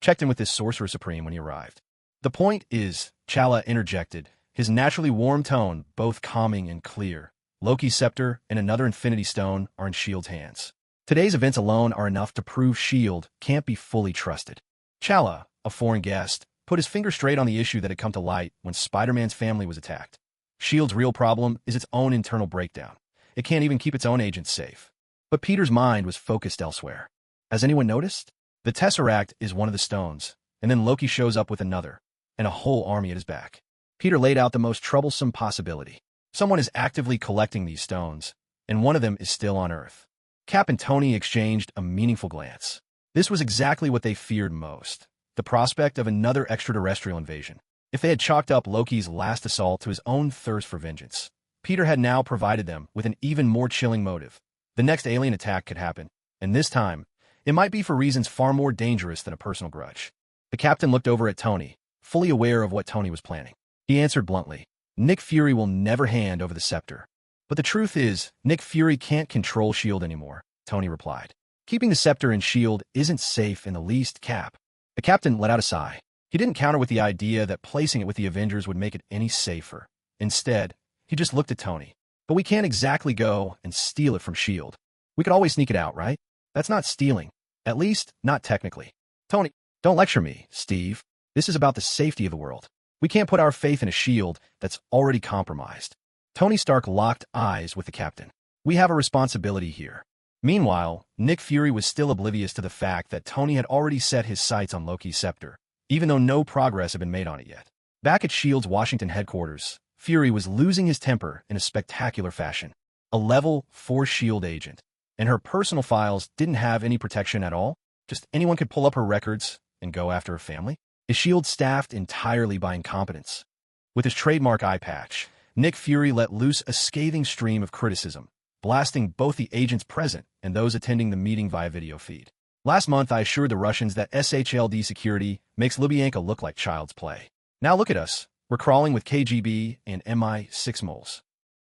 Checked in with this Sorcerer Supreme when he arrived. The point is, Chala interjected, his naturally warm tone both calming and clear. Loki's scepter and another Infinity Stone are in S.H.I.E.L.D.'s hands. Today's events alone are enough to prove S.H.I.E.L.D. can't be fully trusted. Chala, a foreign guest, put his finger straight on the issue that had come to light when Spider-Man's family was attacked. S.H.I.E.L.D.'s real problem is its own internal breakdown. It can't even keep its own agents safe. But Peter's mind was focused elsewhere. Has anyone noticed? The Tesseract is one of the stones, and then Loki shows up with another, and a whole army at his back. Peter laid out the most troublesome possibility. Someone is actively collecting these stones, and one of them is still on Earth. Cap and Tony exchanged a meaningful glance. This was exactly what they feared most, the prospect of another extraterrestrial invasion. If they had chalked up Loki's last assault to his own thirst for vengeance, Peter had now provided them with an even more chilling motive. The next alien attack could happen, and this time, it might be for reasons far more dangerous than a personal grudge. The captain looked over at Tony, fully aware of what Tony was planning. He answered bluntly, Nick Fury will never hand over the scepter. But the truth is, Nick Fury can't control S.H.I.E.L.D. anymore, Tony replied. Keeping the scepter in S.H.I.E.L.D. isn't safe in the least, Cap. The captain let out a sigh. He didn't counter with the idea that placing it with the Avengers would make it any safer. Instead, he just looked at Tony. But we can't exactly go and steal it from S.H.I.E.L.D. We could always sneak it out, right? That's not stealing. At least, not technically. Tony, don't lecture me, Steve. This is about the safety of the world. We can't put our faith in a S.H.I.E.L.D. that's already compromised. Tony Stark locked eyes with the captain. We have a responsibility here. Meanwhile, Nick Fury was still oblivious to the fact that Tony had already set his sights on Loki's scepter, even though no progress had been made on it yet. Back at S.H.I.E.L.D.'s Washington headquarters, Fury was losing his temper in a spectacular fashion. A level 4 S.H.I.E.L.D. agent, and her personal files didn't have any protection at all? Just anyone could pull up her records and go after her family? Is S.H.I.E.L.D. staffed entirely by incompetence? With his trademark eye patch, Nick Fury let loose a scathing stream of criticism, blasting both the agents present and those attending the meeting via video feed. Last month, I assured the Russians that SHLD security makes Lubyanka look like child's play. Now look at us. We're crawling with KGB and MI6 moles.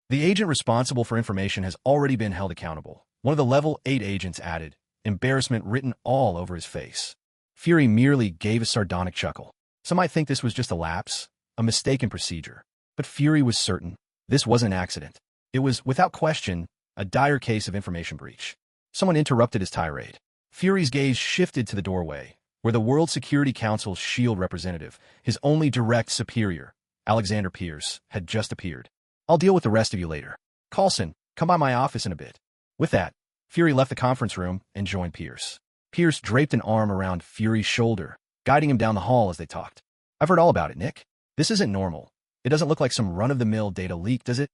The agent responsible for information has already been held accountable. One of the level 8 agents added, embarrassment written all over his face. Fury merely gave a sardonic chuckle. Some might think this was just a lapse, a mistaken procedure. But Fury was certain this wasn't an accident. It was, without question, a dire case of information breach. Someone interrupted his tirade. Fury's gaze shifted to the doorway, where the World Security Council's S.H.I.E.L.D. representative, his only direct superior, Alexander Pierce, had just appeared. I'll deal with the rest of you later. Coulson, come by my office in a bit. With that, Fury left the conference room and joined Pierce. Pierce draped an arm around Fury's shoulder, guiding him down the hall as they talked. I've heard all about it, Nick. This isn't normal. It doesn't look like some run-of-the-mill data leak, does it?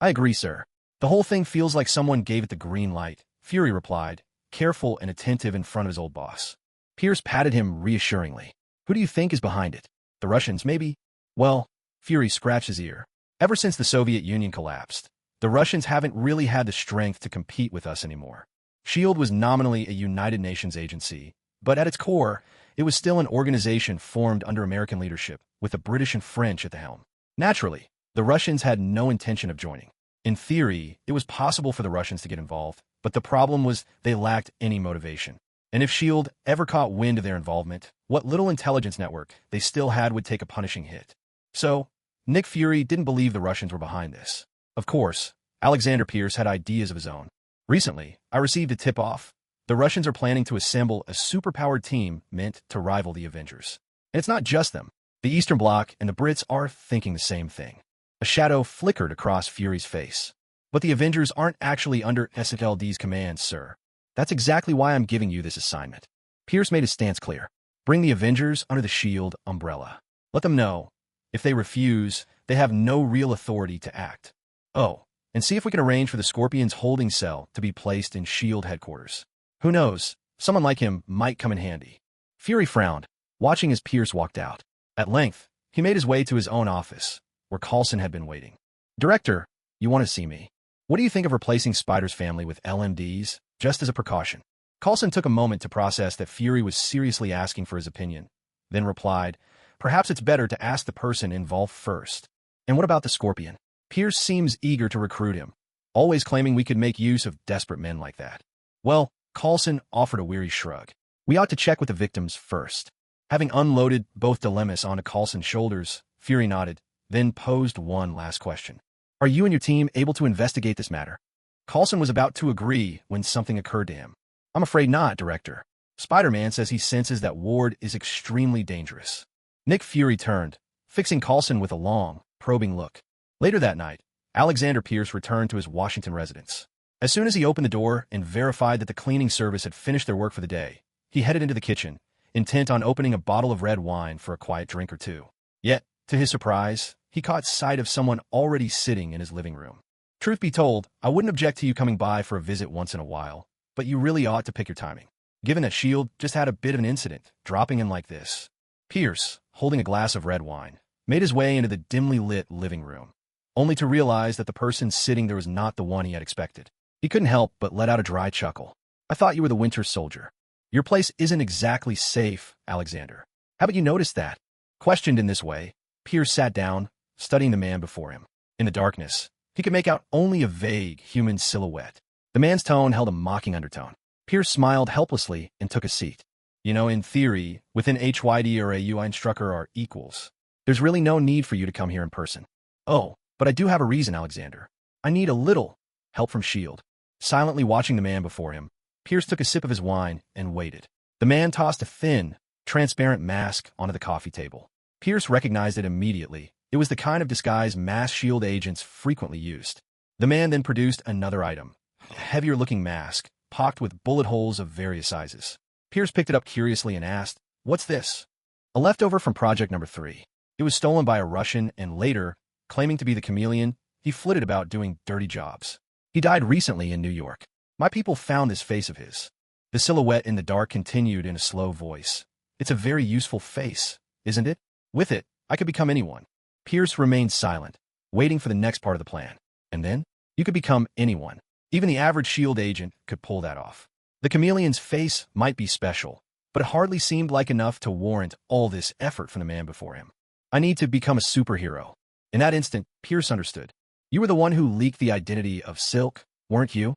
I agree, sir. The whole thing feels like someone gave it the green light, Fury replied, careful and attentive in front of his old boss. Pierce patted him reassuringly. Who do you think is behind it? The Russians, maybe? Well, Fury scratched his ear. Ever since the Soviet Union collapsed, the Russians haven't really had the strength to compete with us anymore. S.H.I.E.L.D. was nominally a United Nations agency, but at its core, it was still an organization formed under American leadership, with the British and French at the helm. Naturally, the Russians had no intention of joining. In theory, it was possible for the Russians to get involved, but the problem was they lacked any motivation. And if S.H.I.E.L.D. ever caught wind of their involvement, what little intelligence network they still had would take a punishing hit. So, Nick Fury didn't believe the Russians were behind this. Of course, Alexander Pierce had ideas of his own. Recently, I received a tip-off. The Russians are planning to assemble a superpowered team meant to rival the Avengers. And it's not just them. The Eastern Bloc and the Brits are thinking the same thing. A shadow flickered across Fury's face. But the Avengers aren't actually under SHLD's command, sir. That's exactly why I'm giving you this assignment. Pierce made his stance clear. Bring the Avengers under the S.H.I.E.L.D. umbrella. Let them know, if they refuse, they have no real authority to act. Oh, and see if we can arrange for the Scorpion's holding cell to be placed in S.H.I.E.L.D. headquarters. Who knows, someone like him might come in handy. Fury frowned, watching as Pierce walked out. At length, he made his way to his own office, where Coulson had been waiting. Director, you want to see me? What do you think of replacing Spider's family with LMDs, just as a precaution? Coulson took a moment to process that Fury was seriously asking for his opinion, then replied, perhaps it's better to ask the person involved first. And what about the Scorpion? Pierce seems eager to recruit him, always claiming we could make use of desperate men like that. Well, Coulson offered a weary shrug. We ought to check with the victims first. Having unloaded both dilemmas onto Coulson's shoulders, Fury nodded, then posed one last question. Are you and your team able to investigate this matter? Coulson was about to agree when something occurred to him. I'm afraid not, Director. Spider-Man says he senses that Ward is extremely dangerous. Nick Fury turned, fixing Coulson with a long, probing look. Later that night, Alexander Pierce returned to his Washington residence. As soon as he opened the door and verified that the cleaning service had finished their work for the day, he headed into the kitchen, intent on opening a bottle of red wine for a quiet drink or two. Yet, to his surprise, he caught sight of someone already sitting in his living room. Truth be told, I wouldn't object to you coming by for a visit once in a while, but you really ought to pick your timing, given that S.H.I.E.L.D. just had a bit of an incident, dropping in like this. Pierce, holding a glass of red wine, made his way into the dimly lit living room, only to realize that the person sitting there was not the one he had expected. He couldn't help but let out a dry chuckle. I thought you were the Winter Soldier. Your place isn't exactly safe, Alexander. Haven't you noticed that? Questioned in this way, Pierce sat down, studying the man before him. In the darkness, he could make out only a vague human silhouette. The man's tone held a mocking undertone. Pierce smiled helplessly and took a seat. You know, in theory, within HYD or a UI instructor are equals. There's really no need for you to come here in person. Oh, but I do have a reason, Alexander. I need a little help from S.H.I.E.L.D. Silently watching the man before him, Pierce took a sip of his wine and waited. The man tossed a thin, transparent mask onto the coffee table. Pierce recognized it immediately. It was the kind of disguise mass S.H.I.E.L.D. agents frequently used. The man then produced another item, a heavier-looking mask, pocked with bullet holes of various sizes. Pierce picked it up curiously and asked, "What's this?" A leftover from Project Number 3. It was stolen by a Russian and later, claiming to be the chameleon, he flitted about doing dirty jobs. He died recently in New York. My people found this face of his. The silhouette in the dark continued in a slow voice. It's a very useful face, isn't it? With it, I could become anyone. Pierce remained silent, waiting for the next part of the plan. And then, you could become anyone. Even the average S.H.I.E.L.D. agent could pull that off. The chameleon's face might be special, but it hardly seemed like enough to warrant all this effort from the man before him. I need to become a superhero. In that instant, Pierce understood. You were the one who leaked the identity of Silk, weren't you?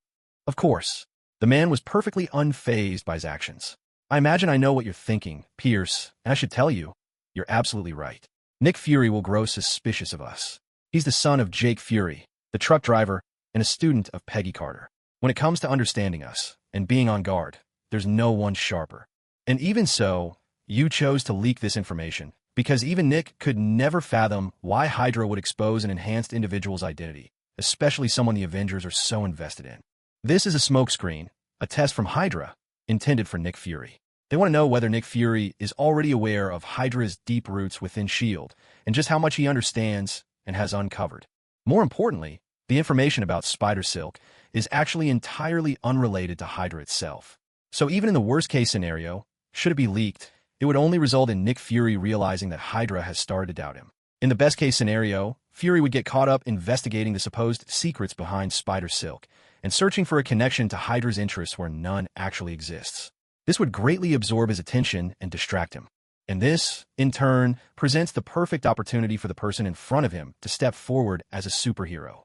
Of course. The man was perfectly unfazed by his actions. I imagine I know what you're thinking, Pierce, and I should tell you, you're absolutely right. Nick Fury will grow suspicious of us. He's the son of Jake Fury, the truck driver, and a student of Peggy Carter. When it comes to understanding us and being on guard, there's no one sharper. And even so, you chose to leak this information, because even Nick could never fathom why Hydra would expose an enhanced individual's identity, especially someone the Avengers are so invested in. This is a smokescreen, a test from Hydra, intended for Nick Fury. They want to know whether Nick Fury is already aware of Hydra's deep roots within S.H.I.E.L.D. and just how much he understands and has uncovered. More importantly, the information about Spider-Silk is actually entirely unrelated to Hydra itself. So even in the worst-case scenario, should it be leaked, it would only result in Nick Fury realizing that Hydra has started to doubt him. In the best-case scenario, Fury would get caught up investigating the supposed secrets behind Spider-Silk and searching for a connection to Hydra's interests where none actually exists. This would greatly absorb his attention and distract him. And this, in turn, presents the perfect opportunity for the person in front of him to step forward as a superhero.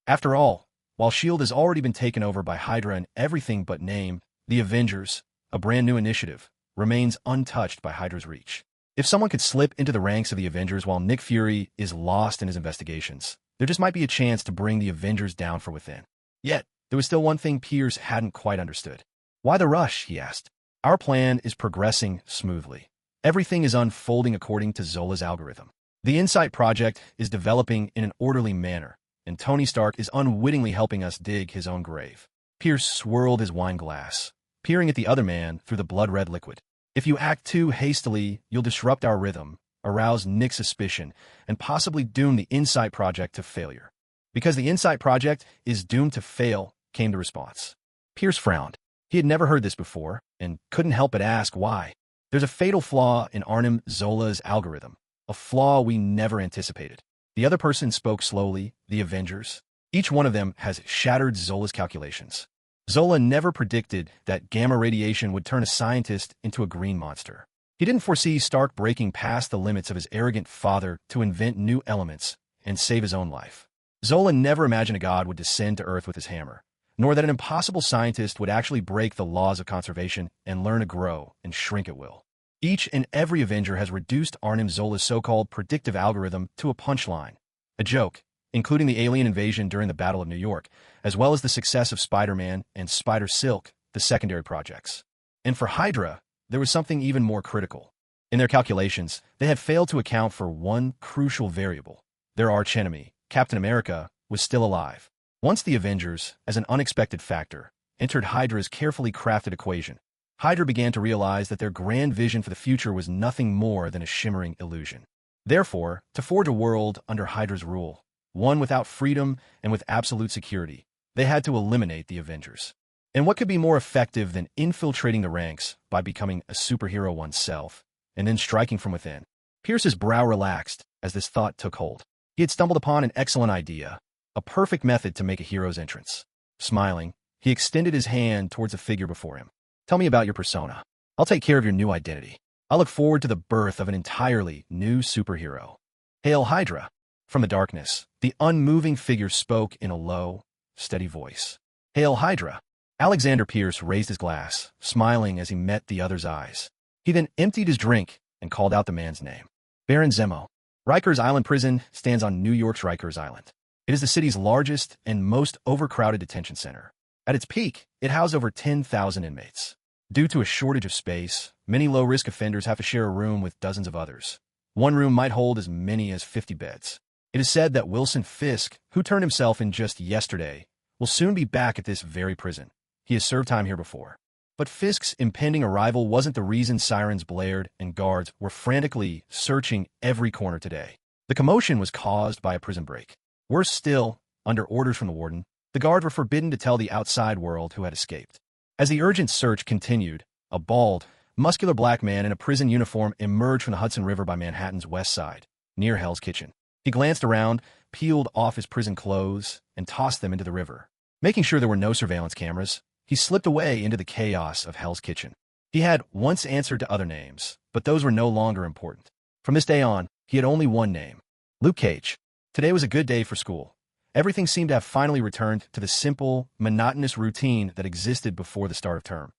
After all, while S.H.I.E.L.D. has already been taken over by Hydra in everything but name, the Avengers, a brand new initiative, remains untouched by Hydra's reach. If someone could slip into the ranks of the Avengers while Nick Fury is lost in his investigations, there just might be a chance to bring the Avengers down from within. Yet, there was still one thing Pierce hadn't quite understood. Why the rush, he asked. Our plan is progressing smoothly. Everything is unfolding according to Zola's algorithm. The Insight Project is developing in an orderly manner, and Tony Stark is unwittingly helping us dig his own grave. Pierce swirled his wine glass, peering at the other man through the blood-red liquid. If you act too hastily, you'll disrupt our rhythm, arouse Nick's suspicion, and possibly doom the Insight Project to failure. Because the Insight Project is doomed to fail, came the response. Pierce frowned. He had never heard this before, and couldn't help but ask why. There's a fatal flaw in Arnim Zola's algorithm, a flaw we never anticipated. The other person spoke slowly, the Avengers. Each one of them has shattered Zola's calculations. Zola never predicted that gamma radiation would turn a scientist into a green monster. He didn't foresee Stark breaking past the limits of his arrogant father to invent new elements and save his own life. Zola never imagined a god would descend to Earth with his hammer, nor that an impossible scientist would actually break the laws of conservation and learn to grow and shrink at will. Each and every Avenger has reduced Arnim Zola's so-called predictive algorithm to a punchline, a joke, including the alien invasion during the Battle of New York, as well as the success of Spider-Man and Spider-Silk, the secondary projects. And for Hydra, there was something even more critical. In their calculations, they had failed to account for one crucial variable. Their archenemy, Captain America, was still alive. Once the Avengers, as an unexpected factor, entered Hydra's carefully crafted equation, Hydra began to realize that their grand vision for the future was nothing more than a shimmering illusion. Therefore, to forge a world under Hydra's rule, one without freedom and with absolute security, they had to eliminate the Avengers. And what could be more effective than infiltrating the ranks by becoming a superhero oneself, and then striking from within? Pierce's brow relaxed as this thought took hold. He had stumbled upon an excellent idea, a perfect method to make a hero's entrance. Smiling, he extended his hand towards a figure before him. Tell me about your persona. I'll take care of your new identity. I look forward to the birth of an entirely new superhero. Hail Hydra! From the darkness, the unmoving figure spoke in a low, steady voice. Hail Hydra! Alexander Pierce raised his glass, smiling as he met the other's eyes. He then emptied his drink and called out the man's name. Baron Zemo. Rikers Island Prison stands on New York's Rikers Island. It is the city's largest and most overcrowded detention center. At its peak, it housed over 10,000 inmates. Due to a shortage of space, many low-risk offenders have to share a room with dozens of others. One room might hold as many as 50 beds. It is said that Wilson Fisk, who turned himself in just yesterday, will soon be back at this very prison. He has served time here before. But Fisk's impending arrival wasn't the reason sirens blared and guards were frantically searching every corner today. The commotion was caused by a prison break. Worse still, under orders from the warden, the guards were forbidden to tell the outside world who had escaped. As the urgent search continued, a bald, muscular black man in a prison uniform emerged from the Hudson River by Manhattan's west side, near Hell's Kitchen. He glanced around, peeled off his prison clothes, and tossed them into the river. Making sure there were no surveillance cameras, he slipped away into the chaos of Hell's Kitchen. He had once answered to other names, but those were no longer important. From this day on, he had only one name: Luke Cage. Today was a good day for school. Everything seemed to have finally returned to the simple, monotonous routine that existed before the start of term.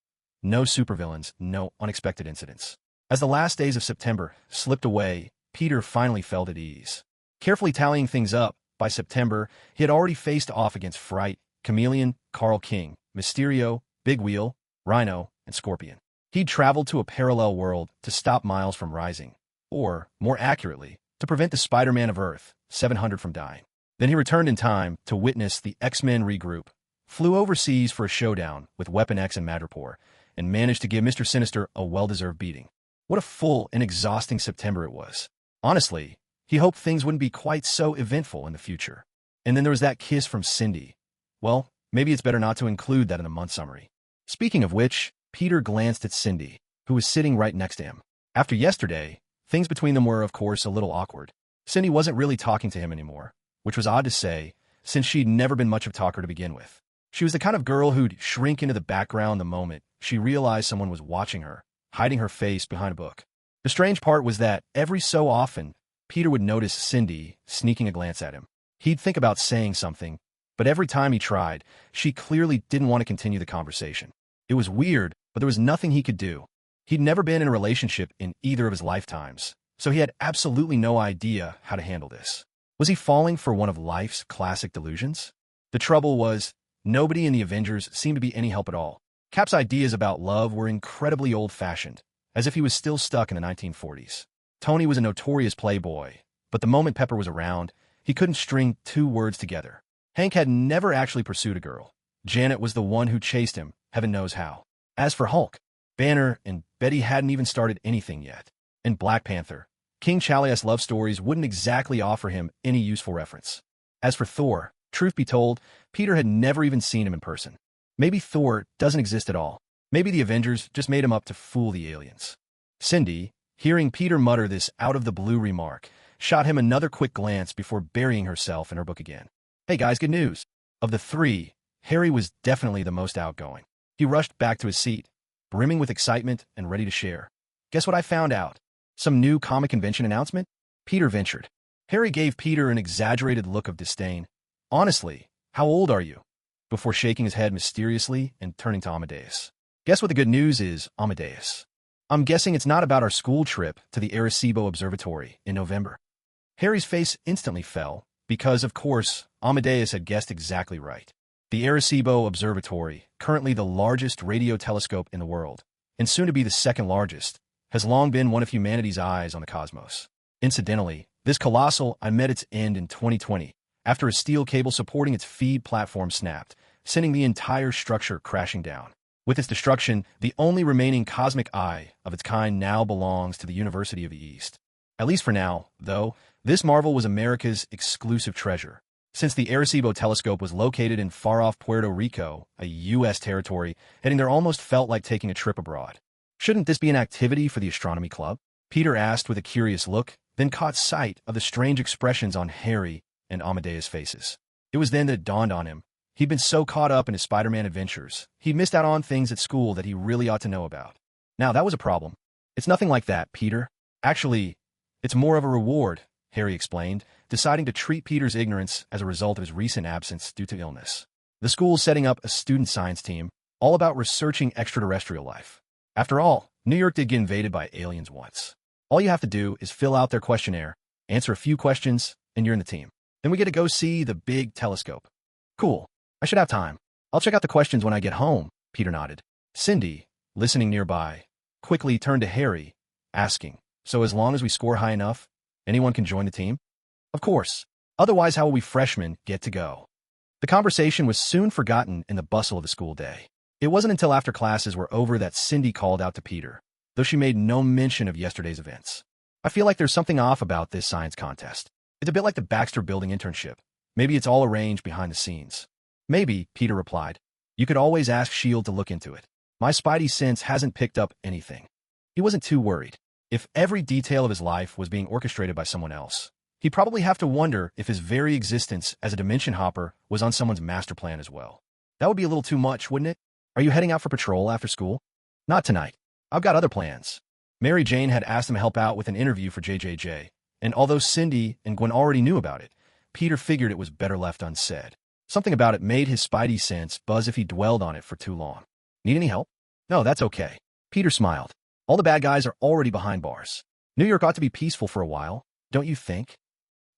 No supervillains, no unexpected incidents. As the last days of September slipped away, Peter finally felt at ease. Carefully tallying things up, by September, he had already faced off against Fright, Chameleon, Carl King, Mysterio, Big Wheel, Rhino, and Scorpion. He'd traveled to a parallel world to stop Miles from rising, or, more accurately, to prevent the Spider-Man of Earth, 700 from dying. Then he returned in time to witness the X-Men regroup, flew overseas for a showdown with Weapon X and Madripoor, and managed to give Mr. Sinister a well-deserved beating. What a full and exhausting September it was. Honestly, he hoped things wouldn't be quite so eventful in the future. And then there was that kiss from Cindy. Well, maybe it's better not to include that in the month summary. Speaking of which, Peter glanced at Cindy, who was sitting right next to him. After yesterday, things between them were, of course, a little awkward. Cindy wasn't really talking to him anymore, which was odd to say, since she'd never been much of a talker to begin with. She was the kind of girl who'd shrink into the background the moment she realized someone was watching her, hiding her face behind a book. The strange part was that every so often, Peter would notice Cindy sneaking a glance at him. He'd think about saying something, but every time he tried, she clearly didn't want to continue the conversation. It was weird, but there was nothing he could do. He'd never been in a relationship in either of his lifetimes, so he had absolutely no idea how to handle this. Was he falling for one of life's classic delusions? The trouble was, nobody in the Avengers seemed to be any help at all. Cap's ideas about love were incredibly old-fashioned, as if he was still stuck in the 1940s. Tony was a notorious playboy, but the moment Pepper was around, he couldn't string two words together. Hank had never actually pursued a girl. Janet was the one who chased him, heaven knows how. As for Hulk, Banner and Betty hadn't even started anything yet. And Black Panther, King Chalia's love stories wouldn't exactly offer him any useful reference. As for Thor, truth be told, Peter had never even seen him in person. Maybe Thor doesn't exist at all. Maybe the Avengers just made him up to fool the aliens. Cindy, hearing Peter mutter this out-of-the-blue remark, shot him another quick glance before burying herself in her book again. Hey guys, good news. Of the three, Harry was definitely the most outgoing. He rushed back to his seat, brimming with excitement and ready to share. Guess what I found out? Some new comic convention announcement? Peter ventured. Harry gave Peter an exaggerated look of disdain. Honestly, how old are you? Before shaking his head mysteriously and turning to Amadeus. Guess what the good news is, Amadeus? I'm guessing it's not about our school trip to the Arecibo Observatory in November. Harry's face instantly fell, because, of course, Amadeus had guessed exactly right. The Arecibo Observatory, currently the largest radio telescope in the world, and soon to be the second largest, has long been one of humanity's eyes on the cosmos. Incidentally, this colossal eye met its end in 2020, after a steel cable supporting its feed platform snapped, sending the entire structure crashing down. With its destruction, the only remaining cosmic eye of its kind now belongs to the University of the East. At least for now, though, this marvel was America's exclusive treasure. Since the Arecibo telescope was located in far-off Puerto Rico, a U.S. territory, heading there almost felt like taking a trip abroad. Shouldn't this be an activity for the astronomy club? Peter asked with a curious look, then caught sight of the strange expressions on Harry and Amadeus' faces. It was then that it dawned on him. He'd been so caught up in his Spider-Man adventures, he'd missed out on things at school that he really ought to know about. Now, that was a problem. It's nothing like that, Peter. Actually, it's more of a reward, Harry explained, deciding to treat Peter's ignorance as a result of his recent absence due to illness. The school's setting up a student science team, all about researching extraterrestrial life. After all, New York did get invaded by aliens once. All you have to do is fill out their questionnaire, answer a few questions, and you're in the team. Then we get to go see the big telescope. Cool. I should have time. I'll check out the questions when I get home, Peter nodded. Cindy, listening nearby, quickly turned to Harry, asking, so as long as we score high enough, anyone can join the team? Of course. Otherwise, how will we freshmen get to go? The conversation was soon forgotten in the bustle of the school day. It wasn't until after classes were over that Cindy called out to Peter, though she made no mention of yesterday's events. I feel like there's something off about this science contest. It's a bit like the Baxter Building internship. Maybe it's all arranged behind the scenes. Maybe, Peter replied. You could always ask S.H.I.E.L.D. to look into it. My spidey sense hasn't picked up anything. He wasn't too worried. If every detail of his life was being orchestrated by someone else, he'd probably have to wonder if his very existence as a dimension hopper was on someone's master plan as well. That would be a little too much, wouldn't it? Are you heading out for patrol after school? Not tonight. I've got other plans. Mary Jane had asked him to help out with an interview for JJJ, and although Cindy and Gwen already knew about it, Peter figured it was better left unsaid. Something about it made his spidey sense buzz if he dwelled on it for too long. Need any help? No, that's okay. Peter smiled. All the bad guys are already behind bars. New York ought to be peaceful for a while, don't you think?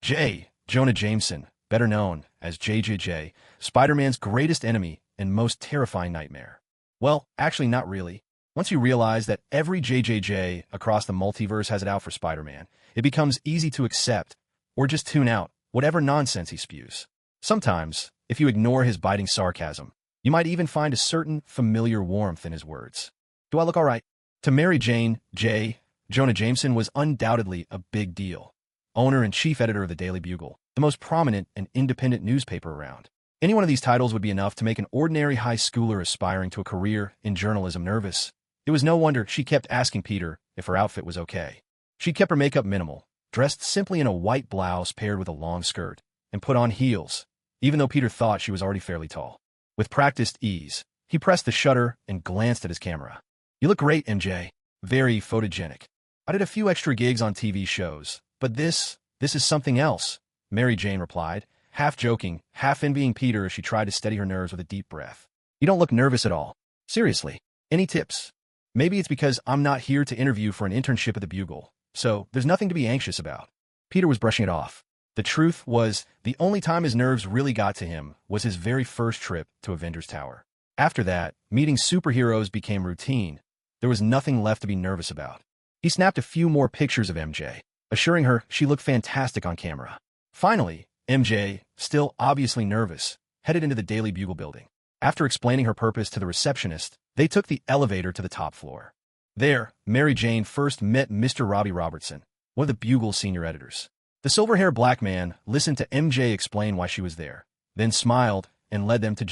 Jonah Jameson, better known as JJJ, Spider-Man's greatest enemy and most terrifying nightmare. Well, actually not really. Once you realize that every JJJ across the multiverse has it out for Spider-Man, it becomes easy to accept, or just tune out, whatever nonsense he spews. Sometimes, if you ignore his biting sarcasm, you might even find a certain familiar warmth in his words. Do I look all right? To Mary Jane, Jonah Jameson was undoubtedly a big deal. Owner and chief editor of the Daily Bugle, the most prominent and independent newspaper around. Any one of these titles would be enough to make an ordinary high schooler aspiring to a career in journalism nervous. It was no wonder she kept asking Peter if her outfit was okay. She kept her makeup minimal, dressed simply in a white blouse paired with a long skirt, and put on heels, even though Peter thought she was already fairly tall. With practiced ease, he pressed the shutter and glanced at his camera. You look great, MJ. Very photogenic. I did a few extra gigs on TV shows, but this is something else, Mary Jane replied, half joking, half envying Peter as she tried to steady her nerves with a deep breath. You don't look nervous at all. Seriously. Any tips? Maybe it's because I'm not here to interview for an internship at the Bugle, so there's nothing to be anxious about. Peter was brushing it off. The truth was, the only time his nerves really got to him was his very first trip to Avengers Tower. After that, meeting superheroes became routine. There was nothing left to be nervous about. He snapped a few more pictures of MJ, assuring her she looked fantastic on camera. Finally, MJ, still obviously nervous, headed into the Daily Bugle building. After explaining her purpose to the receptionist, they took the elevator to the top floor. There, Mary Jane first met Mr. Robbie Robertson, one of the Bugle's senior editors. The silver-haired black man listened to MJ explain why she was there, then smiled and led them to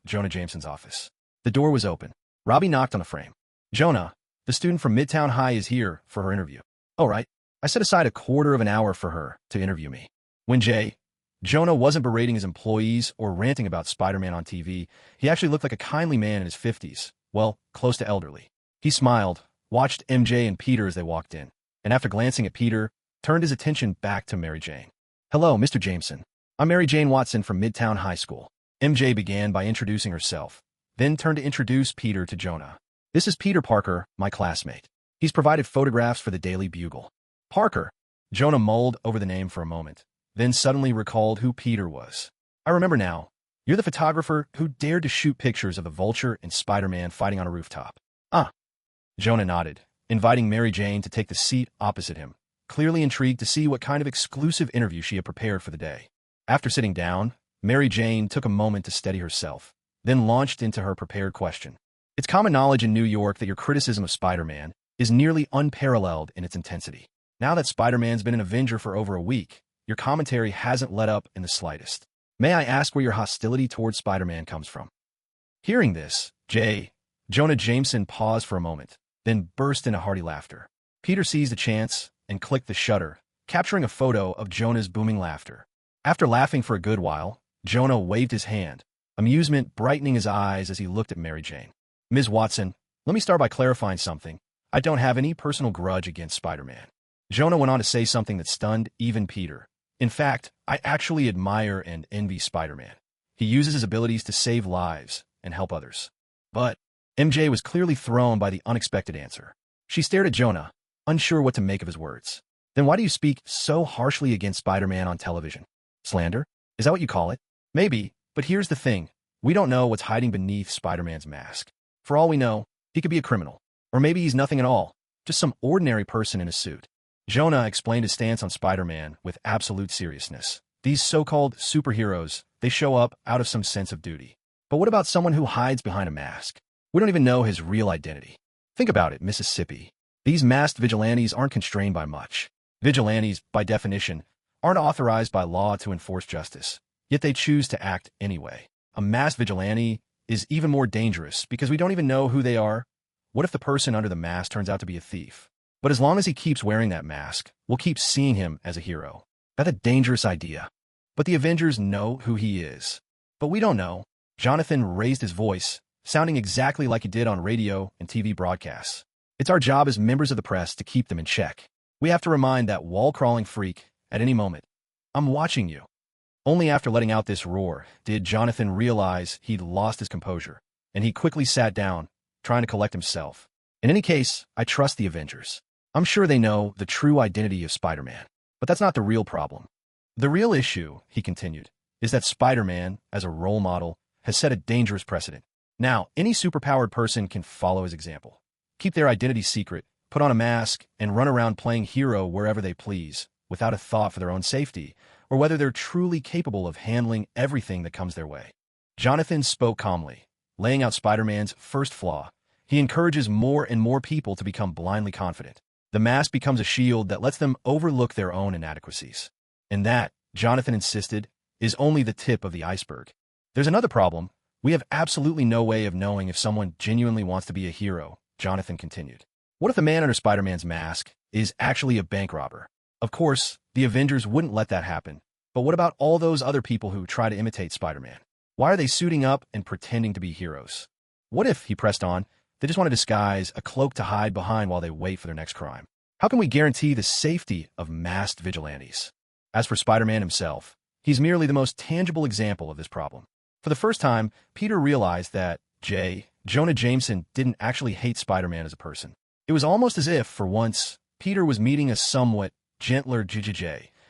Jonah Jameson's office. The door was open. Robbie knocked on the frame. Jonah, the student from Midtown High, is here for her interview. All right. I set aside a quarter of an hour for her to interview me. When Jonah wasn't berating his employees or ranting about Spider-Man on TV, he actually looked like a kindly man in his 50s, well, close to elderly. He smiled, watched MJ and Peter as they walked in, and after glancing at Peter, turned his attention back to Mary Jane. Hello, Mr. Jameson. I'm Mary Jane Watson from Midtown High School. MJ began by introducing herself, then turned to introduce Peter to Jonah. This is Peter Parker, my classmate. He's provided photographs for the Daily Bugle. Parker. Jonah mulled over the name for a moment, then suddenly recalled who Peter was. I remember now. You're the photographer who dared to shoot pictures of the Vulture and Spider-Man fighting on a rooftop. Ah. Jonah nodded, inviting Mary Jane to take the seat opposite him, clearly intrigued to see what kind of exclusive interview she had prepared for the day. After sitting down, Mary Jane took a moment to steady herself, then launched into her prepared question. It's common knowledge in New York that your criticism of Spider-Man is nearly unparalleled in its intensity. Now that Spider-Man's been an Avenger for over a week, your commentary hasn't let up in the slightest. May I ask where your hostility towards Spider-Man comes from? Hearing this, Jonah Jameson paused for a moment, then burst into hearty laughter. Peter seized the chance and clicked the shutter, capturing a photo of Jonah's booming laughter. After laughing for a good while, Jonah waved his hand, amusement brightening his eyes as he looked at Mary Jane. Ms. Watson, let me start by clarifying something. I don't have any personal grudge against Spider-Man. Jonah went on to say something that stunned even Peter. In fact, I actually admire and envy Spider-Man. He uses his abilities to save lives and help others. But MJ was clearly thrown by the unexpected answer. She stared at Jonah, unsure what to make of his words. Then why do you speak so harshly against Spider-Man on television? Slander? Is that what you call it? Maybe, but here's the thing. We don't know what's hiding beneath Spider-Man's mask. For all we know, he could be a criminal. Or maybe he's nothing at all, just some ordinary person in a suit. Jonah explained his stance on Spider-Man with absolute seriousness. These so-called superheroes, they show up out of some sense of duty. But what about someone who hides behind a mask? We don't even know his real identity. Think about it, Mississippi. These masked vigilantes aren't constrained by much. Vigilantes, by definition, aren't authorized by law to enforce justice, yet they choose to act anyway. A masked vigilante is even more dangerous because we don't even know who they are. What if the person under the mask turns out to be a thief? But as long as he keeps wearing that mask, we'll keep seeing him as a hero. That's a dangerous idea. But the Avengers know who he is. But we don't know. Jonathan raised his voice, sounding exactly like he did on radio and TV broadcasts. It's our job as members of the press to keep them in check. We have to remind that wall-crawling freak at any moment, I'm watching you. Only after letting out this roar did Jonathan realize he'd lost his composure, and he quickly sat down, trying to collect himself. In any case, I trust the Avengers. I'm sure they know the true identity of Spider-Man. But that's not the real problem. The real issue, he continued, is that Spider-Man, as a role model, has set a dangerous precedent. Now, any superpowered person can follow his example. Keep their identity secret, put on a mask, and run around playing hero wherever they please, without a thought for their own safety, or whether they're truly capable of handling everything that comes their way. Jonathan spoke calmly, laying out Spider-Man's first flaw. He encourages more and more people to become blindly confident. The mask becomes a shield that lets them overlook their own inadequacies. And that, Jonathan insisted, is only the tip of the iceberg. There's another problem. We have absolutely no way of knowing if someone genuinely wants to be a hero, Jonathan continued. What if the man under Spider-Man's mask is actually a bank robber? Of course, the Avengers wouldn't let that happen. But what about all those other people who try to imitate Spider-Man? Why are they suiting up and pretending to be heroes? What if, he pressed on, they just want to disguise a cloak to hide behind while they wait for their next crime? How can we guarantee the safety of masked vigilantes? As for Spider-Man himself, he's merely the most tangible example of this problem. For the first time, Peter realized that Jonah Jameson didn't actually hate Spider-Man as a person. It was almost as if, for once, Peter was meeting a somewhat gentler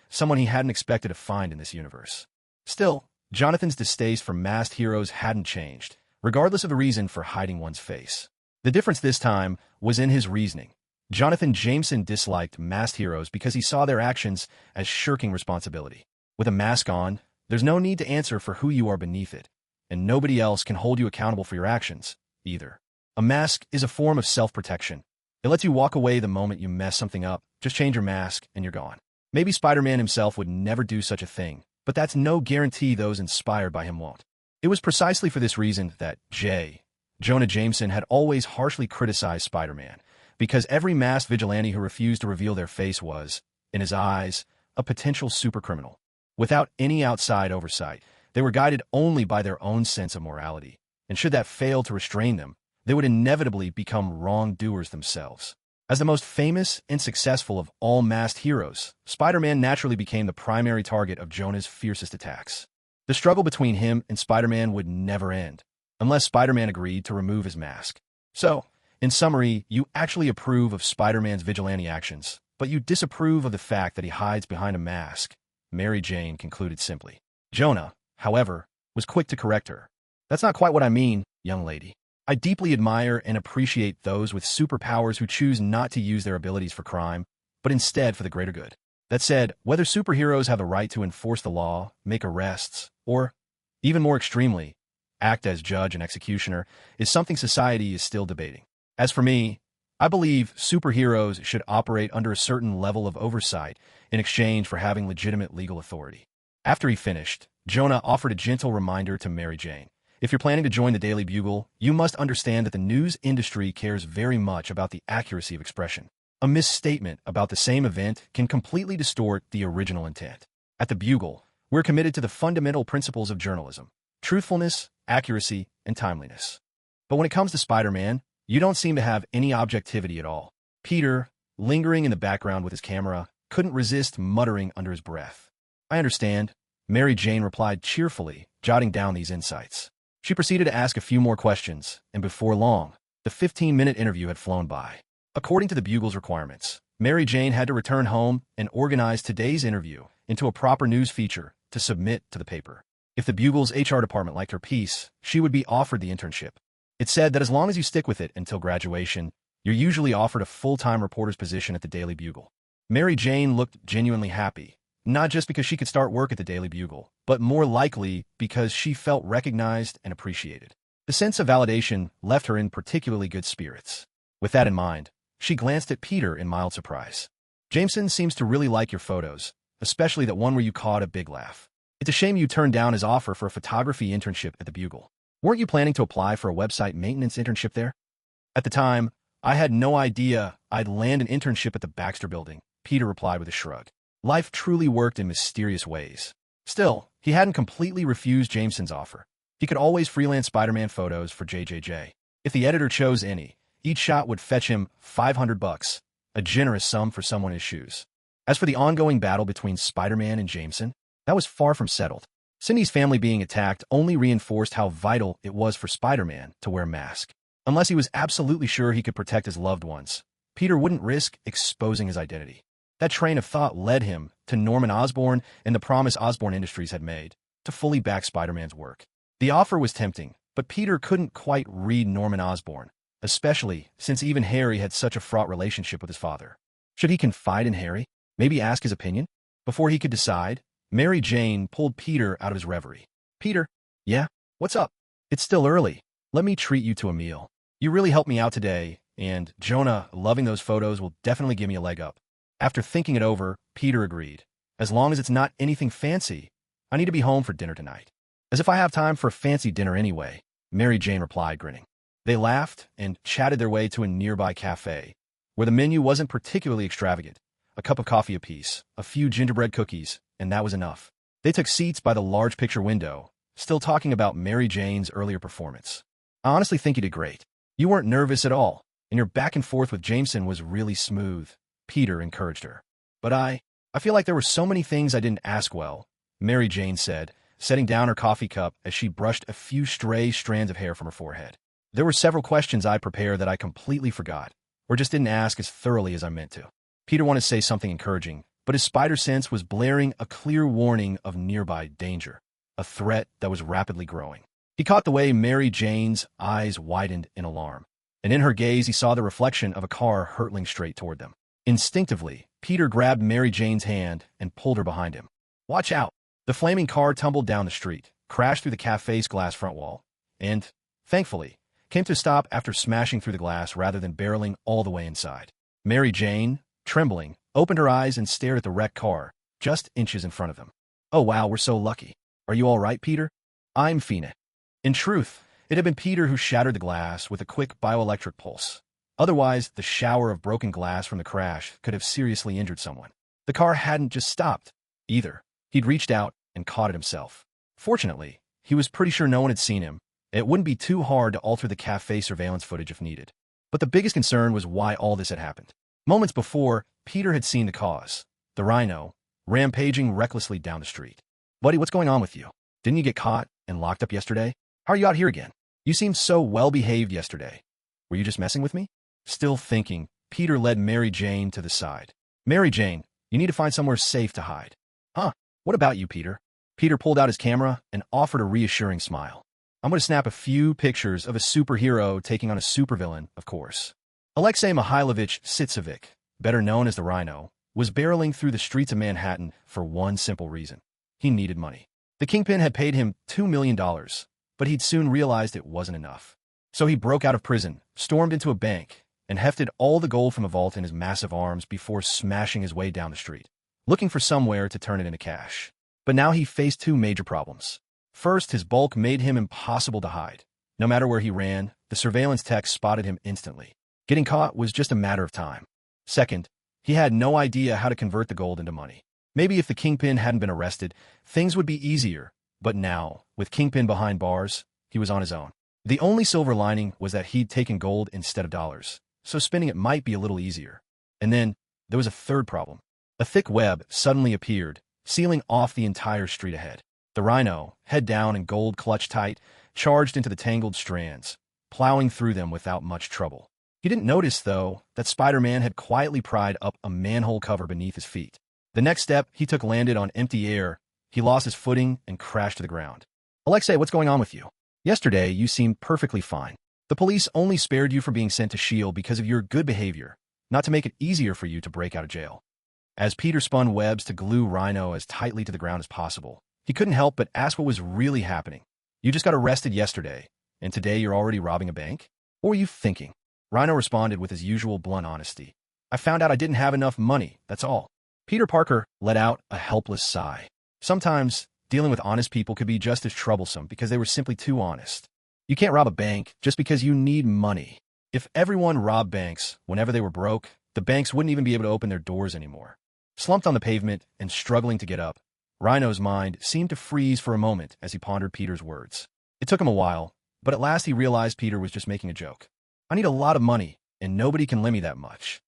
someone he hadn't expected to find in this universe. Still, Jonathan's distaste for masked heroes hadn't changed, regardless of the reason for hiding one's face. The difference this time was in his reasoning. Jonathan Jameson disliked masked heroes because he saw their actions as shirking responsibility. With a mask on, there's no need to answer for who you are beneath it, and nobody else can hold you accountable for your actions, either. A mask is a form of self-protection. It lets you walk away the moment you mess something up, just change your mask, and you're gone. Maybe Spider-Man himself would never do such a thing, but that's no guarantee those inspired by him won't. It was precisely for this reason that Jonah Jameson had always harshly criticized Spider-Man, because every masked vigilante who refused to reveal their face was, in his eyes, a potential supercriminal. Without any outside oversight, they were guided only by their own sense of morality, and should that fail to restrain them, they would inevitably become wrongdoers themselves. As the most famous and successful of all masked heroes, Spider-Man naturally became the primary target of Jonah's fiercest attacks. The struggle between him and Spider-Man would never end, unless Spider-Man agreed to remove his mask. So, In summary, you actually approve of Spider-Man's vigilante actions, but you disapprove of the fact that he hides behind a mask, Mary Jane concluded simply. Jonah, however, was quick to correct her. That's not quite what I mean, young lady. I deeply admire and appreciate those with superpowers who choose not to use their abilities for crime, but instead for the greater good. That said, whether superheroes have the right to enforce the law, make arrests, or, even more extremely, act as judge and executioner is something society is still debating. As for me, I believe superheroes should operate under a certain level of oversight in exchange for having legitimate legal authority. After he finished, Jonah offered a gentle reminder to Mary Jane. If you're planning to join the Daily Bugle, you must understand that the news industry cares very much about the accuracy of expression. A misstatement about the same event can completely distort the original intent. At the Bugle, we're committed to the fundamental principles of journalism: truthfulness, accuracy, and timeliness. But when it comes to Spider-Man, you don't seem to have any objectivity at all. Peter, lingering in the background with his camera, couldn't resist muttering under his breath. I understand, Mary Jane replied cheerfully, jotting down these insights. She proceeded to ask a few more questions, and before long, the 15-minute interview had flown by. According to the Bugle's requirements, Mary Jane had to return home and organize today's interview into a proper news feature to submit to the paper. If the Bugle's HR department liked her piece, she would be offered the internship. It said that as long as you stick with it until graduation, you're usually offered a full-time reporter's position at the Daily Bugle. Mary Jane looked genuinely happy, not just because she could start work at the Daily Bugle, but more likely because she felt recognized and appreciated. The sense of validation left her in particularly good spirits. With that in mind, she glanced at Peter in mild surprise. Jameson seems to really like your photos, especially that one where you caught a big laugh. It's a shame you turned down his offer for a photography internship at the Bugle. Weren't you planning to apply for a website maintenance internship there? At the time, I had no idea I'd land an internship at the Baxter Building, Peter replied with a shrug. Life truly worked in mysterious ways. Still, he hadn't completely refused Jameson's offer. He could always freelance Spider-Man photos for JJJ. If the editor chose any, each shot would fetch him $500, a generous sum for someone in his shoes. As for the ongoing battle between Spider-Man and Jameson, that was far from settled. Cindy's family being attacked only reinforced how vital it was for Spider-Man to wear a mask. Unless he was absolutely sure he could protect his loved ones, Peter wouldn't risk exposing his identity. That train of thought led him to Norman Osborn and the promise Osborn Industries had made to fully back Spider-Man's work. The offer was tempting, but Peter couldn't quite read Norman Osborn, especially since even Harry had such a fraught relationship with his father. Should he confide in Harry? Maybe ask his opinion? Before he could decide, Mary Jane pulled Peter out of his reverie. Peter, yeah? What's up? It's still early. Let me treat you to a meal. You really helped me out today, and Jonah loving those photos will definitely give me a leg up. After thinking it over, Peter agreed. As long as it's not anything fancy, I need to be home for dinner tonight. As if I have time for a fancy dinner anyway, Mary Jane replied, grinning. They laughed and chatted their way to a nearby cafe, where the menu wasn't particularly extravagant. A cup of coffee apiece, a few gingerbread cookies, and that was enough. They took seats by the large picture window, still talking about Mary Jane's earlier performance. I honestly think you did great. You weren't nervous at all, and your back and forth with Jameson was really smooth, Peter encouraged her. But I feel like there were so many things I didn't ask well, Mary Jane said, setting down her coffee cup as she brushed a few stray strands of hair from her forehead. There were several questions I prepared that I completely forgot, or just didn't ask as thoroughly as I meant to. Peter wanted to say something encouraging, but his spider sense was blaring a clear warning of nearby danger, a threat that was rapidly growing. He caught the way Mary Jane's eyes widened in alarm, and in her gaze he saw the reflection of a car hurtling straight toward them. Instinctively, Peter grabbed Mary Jane's hand and pulled her behind him. Watch out! The flaming car tumbled down the street, crashed through the cafe's glass front wall, and, thankfully, came to a stop after smashing through the glass rather than barreling all the way inside. Mary Jane, trembling, opened her eyes and stared at the wrecked car, just inches in front of them. Oh wow, we're so lucky. Are you all right, Peter? I'm Fina. In truth, it had been Peter who shattered the glass with a quick bioelectric pulse. Otherwise, the shower of broken glass from the crash could have seriously injured someone. The car hadn't just stopped, either. He'd reached out and caught it himself. Fortunately, he was pretty sure no one had seen him. It wouldn't be too hard to alter the cafe surveillance footage if needed. But the biggest concern was why all this had happened. Moments before, Peter had seen the cause, the rhino, rampaging recklessly down the street. Buddy, what's going on with you? Didn't you get caught and locked up yesterday? How are you out here again? You seemed so well-behaved yesterday. Were you just messing with me? Still thinking, Peter led Mary Jane to the side. Mary Jane, you need to find somewhere safe to hide. Huh? What about you, Peter? Peter pulled out his camera and offered a reassuring smile. I'm going to snap a few pictures of a superhero taking on a supervillain, of course. Alexei Mihailovich Sitsovic, better known as the Rhino, was barreling through the streets of Manhattan for one simple reason. He needed money. The Kingpin had paid him $2 million, but he'd soon realized it wasn't enough. So he broke out of prison, stormed into a bank, and hefted all the gold from a vault in his massive arms before smashing his way down the street, looking for somewhere to turn it into cash. But now he faced two major problems. First, his bulk made him impossible to hide. No matter where he ran, the surveillance tech spotted him instantly. Getting caught was just a matter of time. Second, he had no idea how to convert the gold into money. Maybe if the Kingpin hadn't been arrested, things would be easier. But now, with Kingpin behind bars, he was on his own. The only silver lining was that he'd taken gold instead of dollars, so spending it might be a little easier. And then, there was a third problem. A thick web suddenly appeared, sealing off the entire street ahead. The Rhino, head down and gold clutched tight, charged into the tangled strands, plowing through them without much trouble. He didn't notice, though, that Spider-Man had quietly pried up a manhole cover beneath his feet. The next step he took landed on empty air. He lost his footing and crashed to the ground. Alexei, what's going on with you? Yesterday, you seemed perfectly fine. The police only spared you from being sent to S.H.I.E.L.D. because of your good behavior, not to make it easier for you to break out of jail. As Peter spun webs to glue Rhino as tightly to the ground as possible, he couldn't help but ask what was really happening. You just got arrested yesterday, and today you're already robbing a bank? What were you thinking? Rhino responded with his usual blunt honesty. I found out I didn't have enough money, that's all. Peter Parker let out a helpless sigh. Sometimes, dealing with honest people could be just as troublesome because they were simply too honest. You can't rob a bank just because you need money. If everyone robbed banks whenever they were broke, the banks wouldn't even be able to open their doors anymore. Slumped on the pavement and struggling to get up, Rhino's mind seemed to freeze for a moment as he pondered Peter's words. It took him a while, but at last he realized Peter was just making a joke. I need a lot of money, and nobody can lend me that much.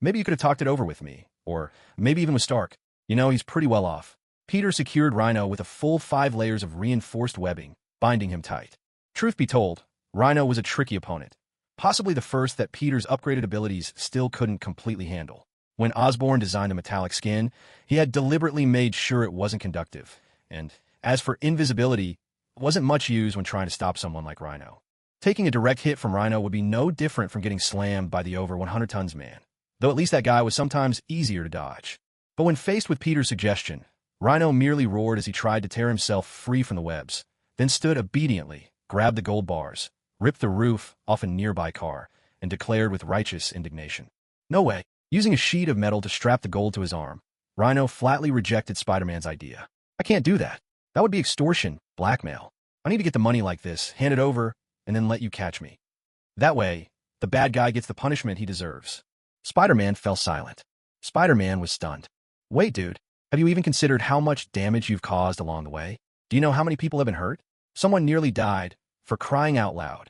Maybe you could have talked it over with me, or maybe even with Stark. You know, he's pretty well off. Peter secured Rhino with a full 5 layers of reinforced webbing, binding him tight. Truth be told, Rhino was a tricky opponent, possibly the first that Peter's upgraded abilities still couldn't completely handle. When Osborn designed the metallic skin, he had deliberately made sure it wasn't conductive, and as for invisibility, it wasn't much used when trying to stop someone like Rhino. Taking a direct hit from Rhino would be no different from getting slammed by the over 100 tons man, though at least that guy was sometimes easier to dodge. But when faced with Peter's suggestion, Rhino merely roared as he tried to tear himself free from the webs, then stood obediently, grabbed the gold bars, ripped the roof off a nearby car, and declared with righteous indignation. No way. Using a sheet of metal to strap the gold to his arm, Rhino flatly rejected Spider-Man's idea. I can't do that. That would be extortion, blackmail. I need to get the money like this, hand it over, and then let you catch me. That way, the bad guy gets the punishment he deserves. Spider-Man fell silent. Spider-Man was stunned. Wait, dude, have you even considered how much damage you've caused along the way? Do you know how many people have been hurt? Someone nearly died, for crying out loud.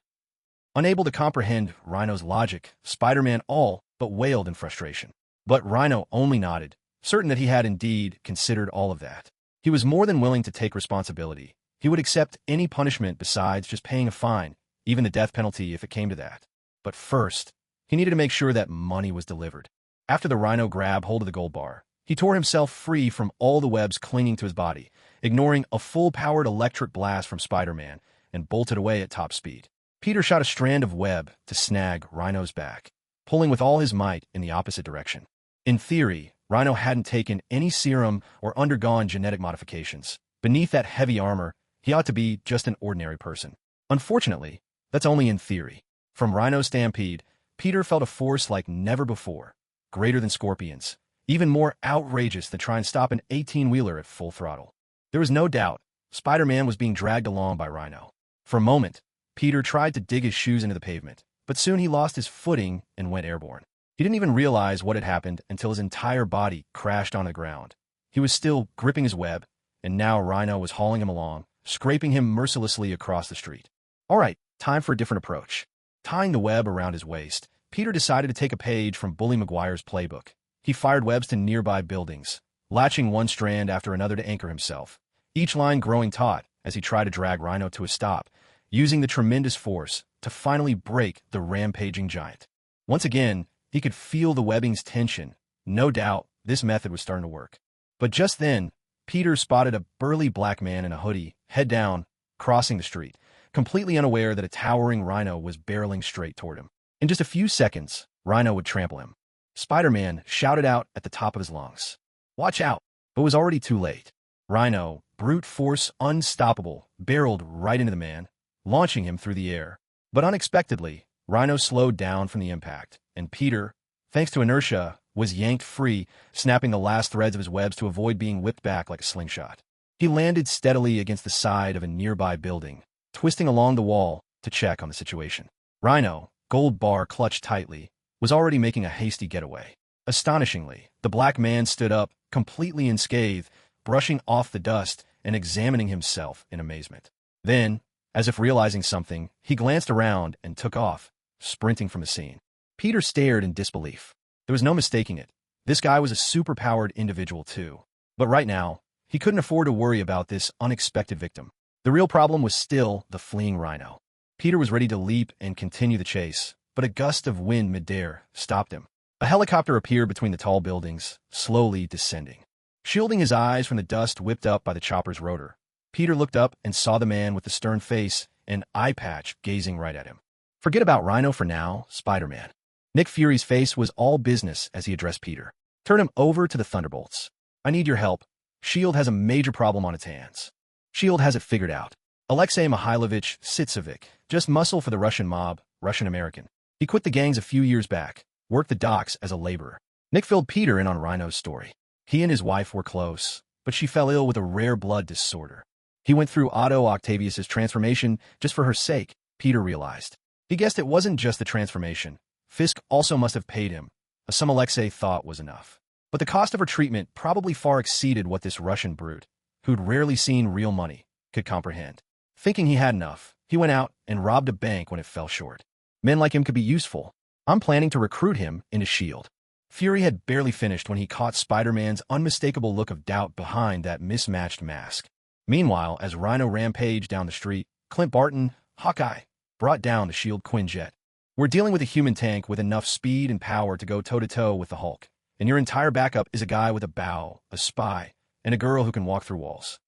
Unable to comprehend Rhino's logic, Spider-Man all but wailed in frustration. But Rhino only nodded, certain that he had indeed considered all of that. He was more than willing to take responsibility. He would accept any punishment besides just paying a fine, even the death penalty if it came to that. But first, he needed to make sure that money was delivered. After the Rhino grabbed hold of the gold bar, he tore himself free from all the webs clinging to his body, ignoring a full-powered electric blast from Spider-Man, and bolted away at top speed. Peter shot a strand of web to snag Rhino's back, pulling with all his might in the opposite direction. In theory, Rhino hadn't taken any serum or undergone genetic modifications. Beneath that heavy armor, he ought to be just an ordinary person. Unfortunately, that's only in theory. From Rhino's stampede, Peter felt a force like never before, greater than Scorpion's, even more outrageous than trying to stop an 18-wheeler at full throttle. There was no doubt Spider-Man was being dragged along by Rhino. For a moment, Peter tried to dig his shoes into the pavement, but soon he lost his footing and went airborne. He didn't even realize what had happened until his entire body crashed on the ground. He was still gripping his web, and now Rhino was hauling him along, scraping him mercilessly across the street. All right, time for a different approach. Tying the web around his waist, Peter decided to take a page from Bully Maguire's playbook. He fired webs to nearby buildings, latching one strand after another to anchor himself, each line growing taut as he tried to drag Rhino to a stop, using the tremendous force to finally break the rampaging giant. Once again, he could feel the webbing's tension. No doubt, this method was starting to work. But just then, Peter spotted a burly black man in a hoodie, head down, crossing the street, completely unaware that a towering rhino was barreling straight toward him. In just a few seconds, Rhino would trample him. Spider-Man shouted out at the top of his lungs, "Watch out!" But it was already too late. Rhino, brute force unstoppable, barreled right into the man, launching him through the air. But unexpectedly, Rhino slowed down from the impact, and Peter, thanks to inertia, was yanked free, snapping the last threads of his webs to avoid being whipped back like a slingshot. He landed steadily against the side of a nearby building, twisting along the wall to check on the situation. Rhino, gold bar clutched tightly, was already making a hasty getaway. Astonishingly, the black man stood up, completely unscathed, brushing off the dust and examining himself in amazement. Then, as if realizing something, he glanced around and took off, sprinting from the scene. Peter stared in disbelief. There was no mistaking it. This guy was a superpowered individual too. But right now, he couldn't afford to worry about this unexpected victim. The real problem was still the fleeing rhino. Peter was ready to leap and continue the chase, but a gust of wind midair stopped him. A helicopter appeared between the tall buildings, slowly descending. Shielding his eyes from the dust whipped up by the chopper's rotor, Peter looked up and saw the man with the stern face and eye patch gazing right at him. "Forget about Rhino for now, Spider-Man." Nick Fury's face was all business as he addressed Peter. "Turn him over to the Thunderbolts. I need your help. S.H.I.E.L.D. has a major problem on its hands." S.H.I.E.L.D. has it figured out. Alexei Mihailovich Sitsovic, just muscle for the Russian mob, Russian-American. He quit the gangs a few years back, worked the docks as a laborer. Nick filled Peter in on Rhino's story. He and his wife were close, but she fell ill with a rare blood disorder. He went through Otto Octavius's transformation just for her sake, Peter realized. He guessed it wasn't just the transformation. Fisk also must have paid him, a sum Alexei thought was enough. But the cost of her treatment probably far exceeded what this Russian brute, who'd rarely seen real money, could comprehend. Thinking he had enough, he went out and robbed a bank when it fell short. Men like him could be useful. I'm planning to recruit him into S.H.I.E.L.D. Fury had barely finished when he caught Spider-Man's unmistakable look of doubt behind that mismatched mask. Meanwhile, as Rhino rampaged down the street, Clint Barton, Hawkeye, brought down the S.H.I.E.L.D. Quinjet. "We're dealing with a human tank with enough speed and power to go toe-to-toe with the Hulk, and your entire backup is a guy with a bow, a spy, and a girl who can walk through walls."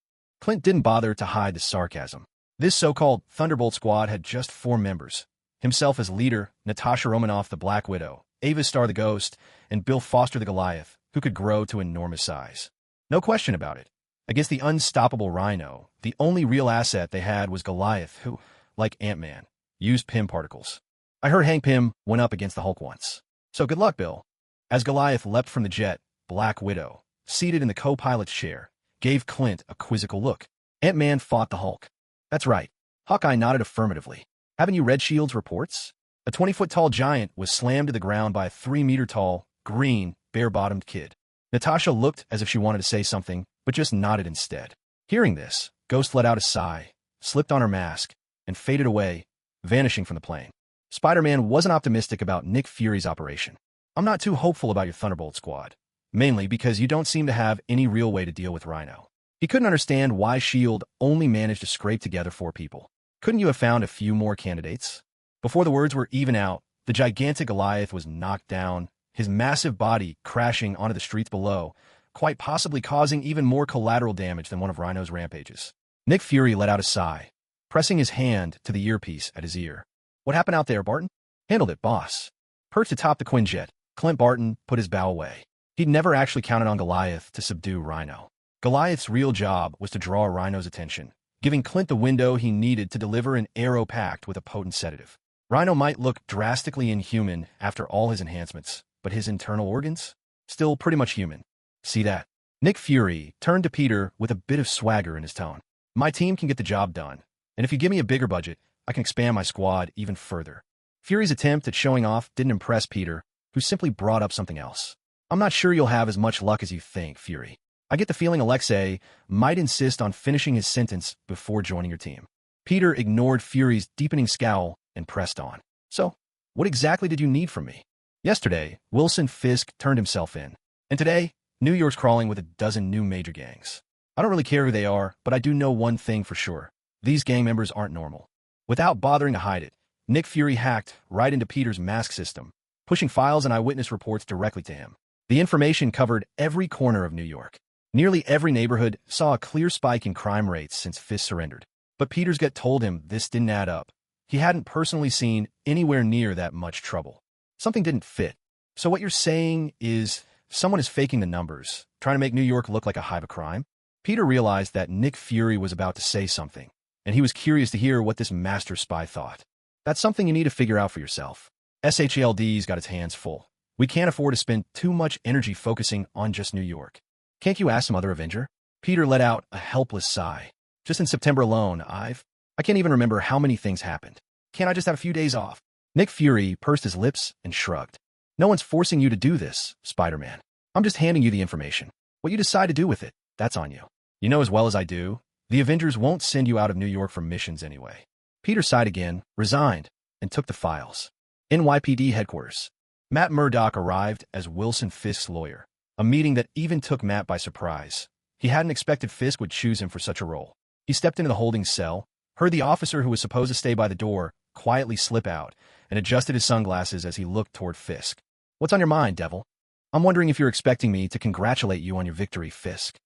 Clint didn't bother to hide the sarcasm. This so-called Thunderbolt squad had just 4 members. Himself as leader, Natasha Romanoff the Black Widow, Ava Starr the Ghost, and Bill Foster the Goliath, who could grow to enormous size. No question about it. Against the unstoppable Rhino, the only real asset they had was Goliath, who, like Ant-Man, used Pym particles. "I heard Hank Pym went up against the Hulk once. So good luck, Bill." As Goliath leapt from the jet, Black Widow, seated in the co-pilot's chair, gave Clint a quizzical look. "Ant-Man fought the Hulk." "That's right." Hawkeye nodded affirmatively. "Haven't you read S.H.I.E.L.D.'s reports?" A 20-foot-tall giant was slammed to the ground by a 3-meter-tall, green, bare-bottomed kid. Natasha looked as if she wanted to say something, but just nodded instead. Hearing this, Ghost let out a sigh, slipped on her mask, and faded away, vanishing from the plane. Spider-Man wasn't optimistic about Nick Fury's operation. "I'm not too hopeful about your Thunderbolt squad, mainly because you don't seem to have any real way to deal with Rhino." He couldn't understand why S.H.I.E.L.D. only managed to scrape together 4 people. "Couldn't you have found a few more candidates?" Before the words were even out, the gigantic Goliath was knocked down, his massive body crashing onto the streets below, quite possibly causing even more collateral damage than one of Rhino's rampages. Nick Fury let out a sigh, pressing his hand to the earpiece at his ear. "What happened out there, Barton?" "Handled it, boss." Perched atop the Quinjet, Clint Barton put his bow away. He'd never actually counted on Goliath to subdue Rhino. Goliath's real job was to draw Rhino's attention, giving Clint the window he needed to deliver an arrow packed with a potent sedative. Rhino might look drastically inhuman after all his enhancements, but his internal organs? Still pretty much human. "See that?" Nick Fury turned to Peter with a bit of swagger in his tone. "My team can get the job done, and if you give me a bigger budget, I can expand my squad even further." Fury's attempt at showing off didn't impress Peter, who simply brought up something else. "I'm not sure you'll have as much luck as you think, Fury. I get the feeling Alexei might insist on finishing his sentence before joining your team." Peter ignored Fury's deepening scowl and pressed on. "So, what exactly did you need from me?" "Yesterday, Wilson Fisk turned himself in. And today, New York's crawling with a dozen new major gangs. I don't really care who they are, but I do know one thing for sure. These gang members aren't normal. Without bothering to hide it, Nick Fury hacked right into Peter's mask system, pushing files and eyewitness reports directly to him. The information covered every corner of New York. Nearly every neighborhood saw a clear spike in crime rates since Fisk surrendered. But Peter's gut told him this didn't add up. He hadn't personally seen anywhere near that much trouble. Something didn't fit. So what you're saying is someone is faking the numbers, trying to make New York look like a hive of crime? Peter realized that Nick Fury was about to say something, and he was curious to hear what this master spy thought. That's something you need to figure out for yourself. SHLD's got its hands full. We can't afford to spend too much energy focusing on just New York. Can't you ask some other Avenger? Peter let out a helpless sigh. Just in September alone, I can't even remember how many things happened. Can't I just have a few days off? Nick Fury pursed his lips and shrugged. No one's forcing you to do this, Spider-Man. I'm just handing you the information. What you decide to do with it, that's on you. You know as well as I do, the Avengers won't send you out of New York for missions anyway. Peter sighed again, resigned, and took the files. NYPD headquarters. Matt Murdock arrived as Wilson Fisk's lawyer, a meeting that even took Matt by surprise. He hadn't expected Fisk would choose him for such a role. He stepped into the holding cell, heard the officer who was supposed to stay by the door quietly slip out, and adjusted his sunglasses as he looked toward Fisk. What's on your mind, Devil? I'm wondering if you're expecting me to congratulate you on your victory, Fisk.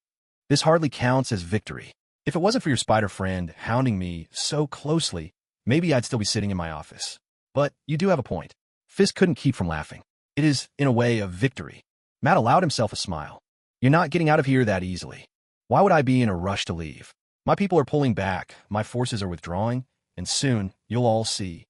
This hardly counts as victory. If it wasn't for your spider friend hounding me so closely, maybe I'd still be sitting in my office. But you do have a point. Fisk couldn't keep from laughing. It is, in a way, a victory. Matt allowed himself a smile. You're not getting out of here that easily. Why would I be in a rush to leave? My people are pulling back, my forces are withdrawing, and soon you'll all see.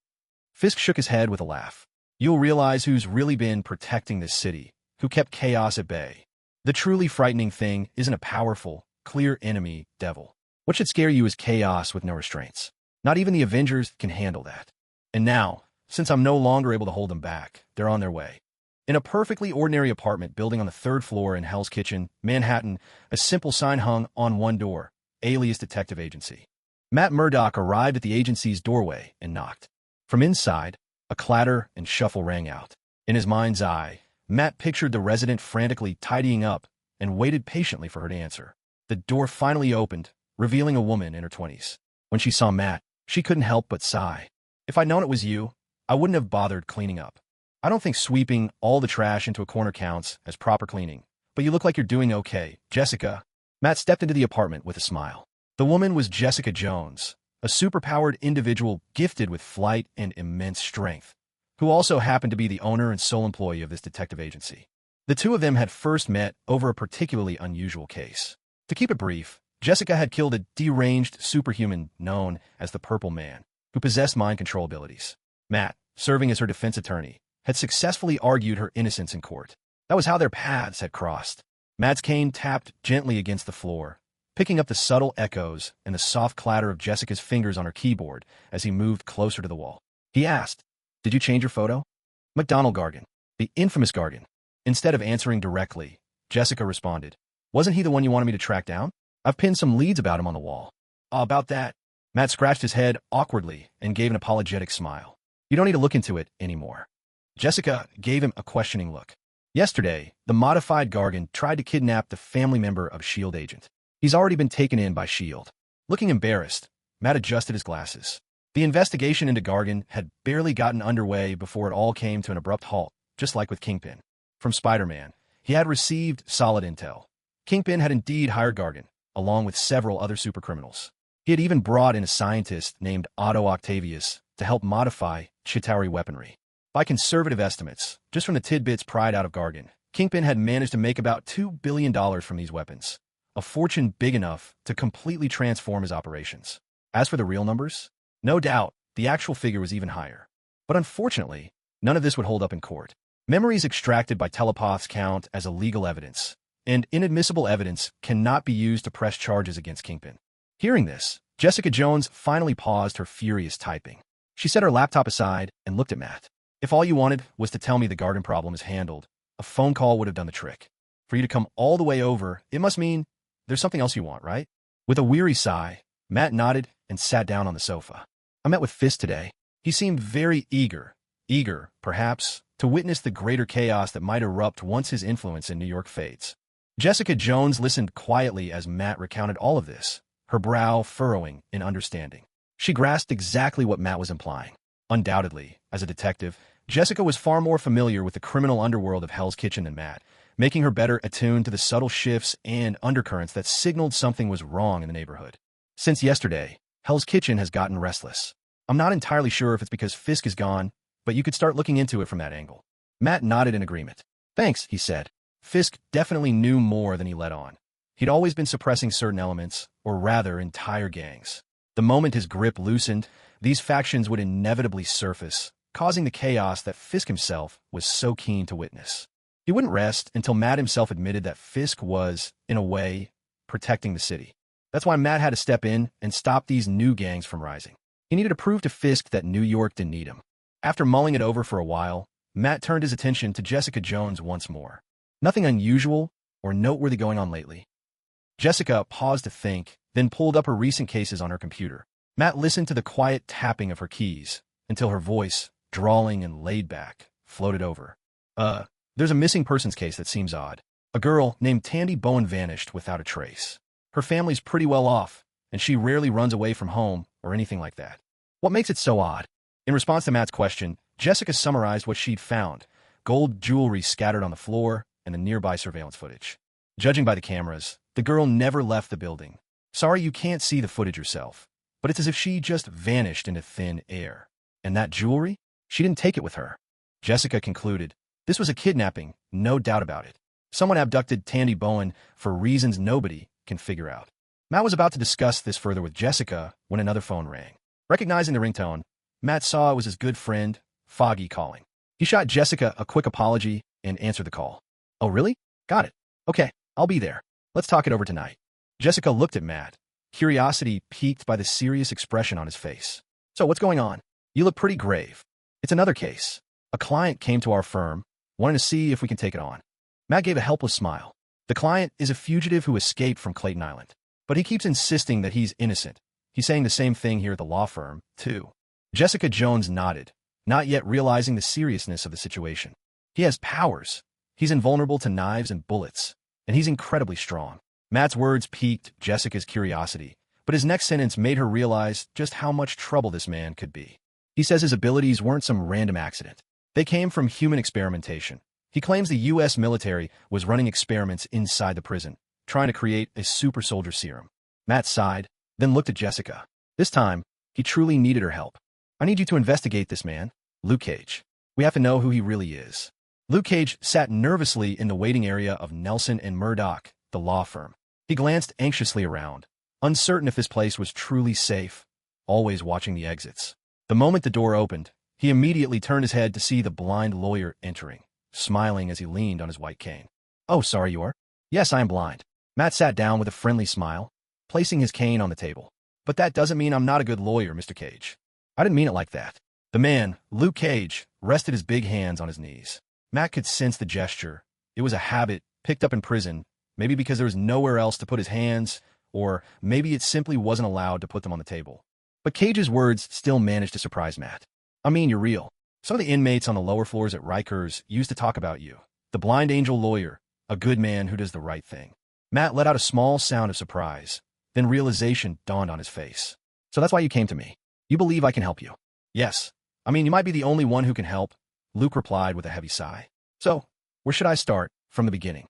Fisk shook his head with a laugh. You'll realize who's really been protecting this city, who kept chaos at bay. The truly frightening thing isn't a powerful, clear enemy, Devil. What should scare you is chaos with no restraints. Not even the Avengers can handle that. And now, since I'm no longer able to hold them back, they're on their way. In a perfectly ordinary apartment building on the 3rd floor in Hell's Kitchen, Manhattan, a simple sign hung on one door, Alias Detective Agency. Matt Murdock arrived at the agency's doorway and knocked. From inside, a clatter and shuffle rang out. In his mind's eye, Matt pictured the resident frantically tidying up and waited patiently for her to answer. The door finally opened, revealing a woman in her 20s. When she saw Matt, she couldn't help but sigh. If I'd known it was you, I wouldn't have bothered cleaning up. I don't think sweeping all the trash into a corner counts as proper cleaning, but you look like you're doing okay, Jessica. Matt stepped into the apartment with a smile. The woman was Jessica Jones, a superpowered individual gifted with flight and immense strength, who also happened to be the owner and sole employee of this detective agency. The two of them had first met over a particularly unusual case. To keep it brief, Jessica had killed a deranged superhuman known as the Purple Man, who possessed mind control abilities. Matt, serving as her defense attorney, had successfully argued her innocence in court. That was how their paths had crossed. Matt's cane tapped gently against the floor, picking up the subtle echoes and the soft clatter of Jessica's fingers on her keyboard as he moved closer to the wall. He asked, "Did you change your photo?" McDonald Gargan, the infamous Gargan. Instead of answering directly, Jessica responded, "Wasn't he the one you wanted me to track down? I've pinned some leads about him on the wall." "Oh, about that." Matt scratched his head awkwardly and gave an apologetic smile. "You don't need to look into it anymore." Jessica gave him a questioning look. Yesterday, the modified Gargan tried to kidnap the family member of S.H.I.E.L.D. agent. He's already been taken in by S.H.I.E.L.D. Looking embarrassed, Matt adjusted his glasses. The investigation into Gargan had barely gotten underway before it all came to an abrupt halt, just like with Kingpin. From Spider-Man, he had received solid intel. Kingpin had indeed hired Gargan, along with several other supercriminals. He had even brought in a scientist named Otto Octavius to help modify Chitauri weaponry. By conservative estimates, just from the tidbits pried out of Gargan, Kingpin had managed to make about $2 billion from these weapons, a fortune big enough to completely transform his operations. As for the real numbers, no doubt the actual figure was even higher. But unfortunately, none of this would hold up in court. Memories extracted by telepaths count as illegal evidence, and inadmissible evidence cannot be used to press charges against Kingpin. Hearing this, Jessica Jones finally paused her furious typing. She set her laptop aside and looked at Matt. "If all you wanted was to tell me the Gargan problem is handled, a phone call would have done the trick. For you to come all the way over, it must mean there's something else you want, right?" With a weary sigh, Matt nodded and sat down on the sofa. "I met with Fisk today. He seemed very eager, perhaps, to witness the greater chaos that might erupt once his influence in New York fades." Jessica Jones listened quietly as Matt recounted all of this, her brow furrowing in understanding. She grasped exactly what Matt was implying. Undoubtedly, as a detective, Jessica was far more familiar with the criminal underworld of Hell's Kitchen than Matt, making her better attuned to the subtle shifts and undercurrents that signaled something was wrong in the neighborhood. Since yesterday, Hell's Kitchen has gotten restless. I'm not entirely sure if it's because Fisk is gone, but you could start looking into it from that angle. Matt nodded in agreement. Thanks, he said. Fisk definitely knew more than he let on. He'd always been suppressing certain elements, or rather, entire gangs. The moment his grip loosened, these factions would inevitably surface, causing the chaos that Fisk himself was so keen to witness. He wouldn't rest until Matt himself admitted that Fisk was, in a way, protecting the city. That's why Matt had to step in and stop these new gangs from rising. He needed to prove to Fisk that New York didn't need him. After mulling it over for a while, Matt turned his attention to Jessica Jones once more. Nothing unusual or noteworthy going on lately. Jessica paused to think, then pulled up her recent cases on her computer. Matt listened to the quiet tapping of her keys until her voice, drawling and laid back, floated over. There's a missing persons case that seems odd. A girl named Tandy Bowen vanished without a trace. Her family's pretty well off, and she rarely runs away from home or anything like that. What makes it so odd? In response to Matt's question, Jessica summarized what she'd found: gold jewelry scattered on the floor and the nearby surveillance footage. Judging by the cameras, the girl never left the building. Sorry you can't see the footage yourself, but it's as if she just vanished into thin air. And that jewelry? She didn't take it with her. Jessica concluded, this was a kidnapping, no doubt about it. Someone abducted Tandy Bowen for reasons nobody can figure out. Matt was about to discuss this further with Jessica when another phone rang. Recognizing the ringtone, Matt saw it was his good friend, Foggy, calling. He shot Jessica a quick apology and answered the call. Oh, really? Got it. Okay, I'll be there. Let's talk it over tonight. Jessica looked at Matt, curiosity piqued by the serious expression on his face. So what's going on? You look pretty grave. It's another case. A client came to our firm, wanting to see if we can take it on. Matt gave a helpless smile. The client is a fugitive who escaped from Clayton Island, but he keeps insisting that he's innocent. He's saying the same thing here at the law firm, too. Jessica Jones nodded, not yet realizing the seriousness of the situation. He has powers. He's invulnerable to knives and bullets, and he's incredibly strong. Matt's words piqued Jessica's curiosity, but his next sentence made her realize just how much trouble this man could be. He says his abilities weren't some random accident. They came from human experimentation. He claims the U.S. military was running experiments inside the prison, trying to create a super soldier serum. Matt sighed, then looked at Jessica. This time, he truly needed her help. I need you to investigate this man, Luke Cage. We have to know who he really is. Luke Cage sat nervously in the waiting area of Nelson and Murdoch, the law firm. He glanced anxiously around, uncertain if this place was truly safe, always watching the exits. The moment the door opened, he immediately turned his head to see the blind lawyer entering, smiling as he leaned on his white cane. Oh, sorry, you are? Yes, I am blind. Matt sat down with a friendly smile, placing his cane on the table. But that doesn't mean I'm not a good lawyer, Mr. Cage. I didn't mean it like that. The man, Luke Cage, rested his big hands on his knees. Matt could sense the gesture. It was a habit picked up in prison, maybe because there was nowhere else to put his hands, or maybe it simply wasn't allowed to put them on the table. But Cage's words still managed to surprise Matt. I mean, you're real. Some of the inmates on the lower floors at Rikers used to talk about you. The blind angel lawyer, a good man who does the right thing. Matt let out a small sound of surprise. Then realization dawned on his face. So that's why you came to me. You believe I can help you? Yes. I mean, you might be the only one who can help, Luke replied with a heavy sigh. So, where should I start? From the beginning.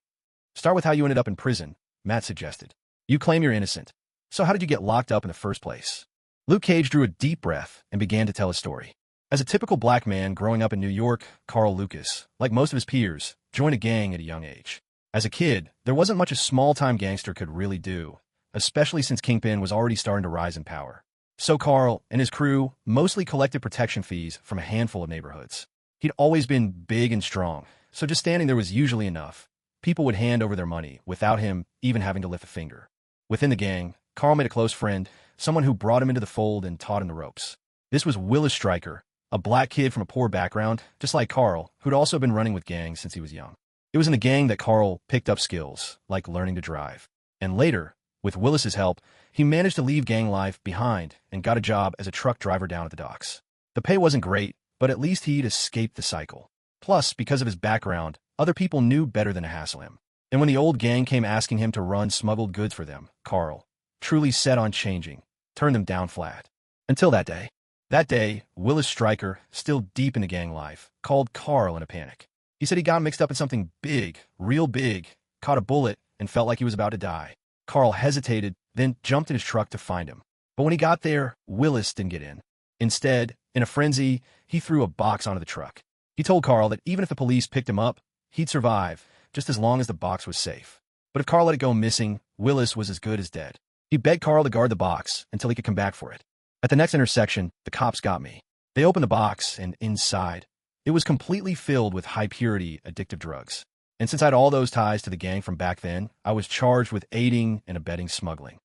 Start with how you ended up in prison, Matt suggested. You claim you're innocent. So how did you get locked up in the first place? Luke Cage drew a deep breath and began to tell his story. As a typical black man growing up in New York, Carl Lucas, like most of his peers, joined a gang at a young age. As a kid, there wasn't much a small-time gangster could really do, especially since Kingpin was already starting to rise in power. So Carl and his crew mostly collected protection fees from a handful of neighborhoods. He'd always been big and strong, so just standing there was usually enough. People would hand over their money without him even having to lift a finger. Within the gang, Carl made a close friend, someone who brought him into the fold and taught him the ropes. This was Willis Stryker, a black kid from a poor background, just like Carl, who'd also been running with gangs since he was young. It was in the gang that Carl picked up skills, like learning to drive. And later, with Willis's help, he managed to leave gang life behind and got a job as a truck driver down at the docks. The pay wasn't great, but at least he'd escaped the cycle. Plus, because of his background, other people knew better than to hassle him. And when the old gang came asking him to run smuggled goods for them, Carl, truly set on changing, turned them down flat. Until that day. That day, Willis Stryker, still deep into gang life, called Carl in a panic. He said he got mixed up in something big, real big, caught a bullet, and felt like he was about to die. Carl hesitated, then jumped in his truck to find him. But when he got there, Willis didn't get in. Instead, in a frenzy, he threw a box onto the truck. He told Carl that even if the police picked him up, he'd survive, just as long as the box was safe. But if Carl let it go missing, Willis was as good as dead. He begged Carl to guard the box until he could come back for it. At the next intersection, the cops got me. They opened the box, and inside, it was completely filled with high-purity, addictive drugs. And since I had all those ties to the gang from back then, I was charged with aiding and abetting smuggling.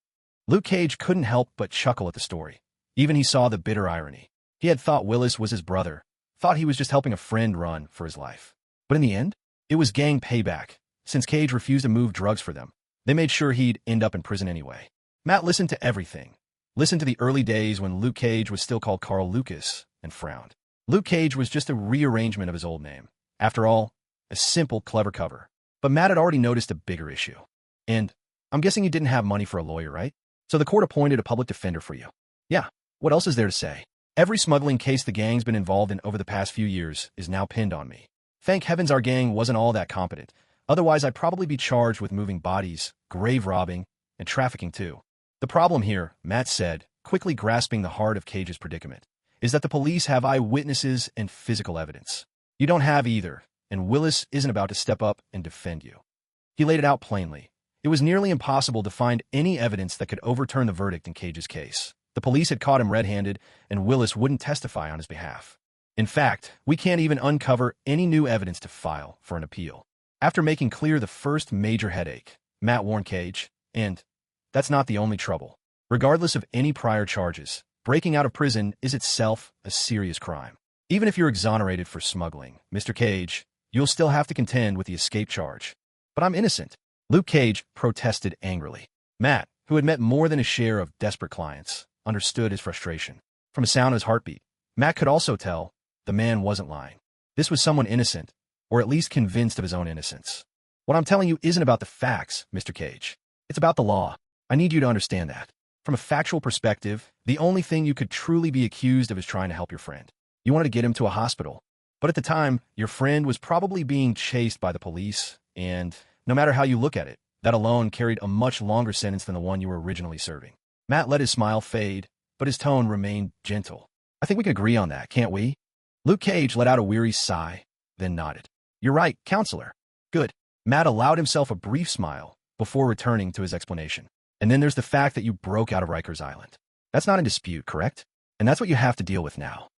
Luke Cage couldn't help but chuckle at the story. Even he saw the bitter irony. He had thought Willis was his brother, thought he was just helping a friend run for his life. But in the end, it was gang payback. Since Cage refused to move drugs for them, they made sure he'd end up in prison anyway. Matt listened to everything. Listened to the early days when Luke Cage was still called Carl Lucas, and frowned. Luke Cage was just a rearrangement of his old name. After all, a simple, clever cover. But Matt had already noticed a bigger issue. And I'm guessing you didn't have money for a lawyer, right? So the court appointed a public defender for you. Yeah, what else is there to say? Every smuggling case the gang's been involved in over the past few years is now pinned on me. Thank heavens our gang wasn't all that competent. Otherwise, I'd probably be charged with moving bodies, grave robbing, and trafficking too. The problem here, Matt said, quickly grasping the heart of Cage's predicament, is that the police have eyewitnesses and physical evidence. You don't have either, and Willis isn't about to step up and defend you. He laid it out plainly. It was nearly impossible to find any evidence that could overturn the verdict in Cage's case. The police had caught him red-handed, and Willis wouldn't testify on his behalf. In fact, we can't even uncover any new evidence to file for an appeal. After making clear the first major headache, Matt warned Cage, and that's not the only trouble. Regardless of any prior charges, breaking out of prison is itself a serious crime. Even if you're exonerated for smuggling, Mr. Cage, you'll still have to contend with the escape charge. But I'm innocent. Luke Cage protested angrily. Matt, who had met more than his share of desperate clients, understood his frustration. From the sound of his heartbeat, Matt could also tell the man wasn't lying. This was someone innocent, or at least convinced of his own innocence. What I'm telling you isn't about the facts, Mr. Cage. It's about the law. I need you to understand that. From a factual perspective, the only thing you could truly be accused of is trying to help your friend. You wanted to get him to a hospital. But at the time, your friend was probably being chased by the police, and no matter how you look at it, that alone carried a much longer sentence than the one you were originally serving. Matt let his smile fade, but his tone remained gentle. I think we can agree on that, can't we? Luke Cage let out a weary sigh, then nodded. You're right, counselor. Good. Matt allowed himself a brief smile before returning to his explanation. And then there's the fact that you broke out of Rikers Island. That's not in dispute, correct? And that's what you have to deal with now.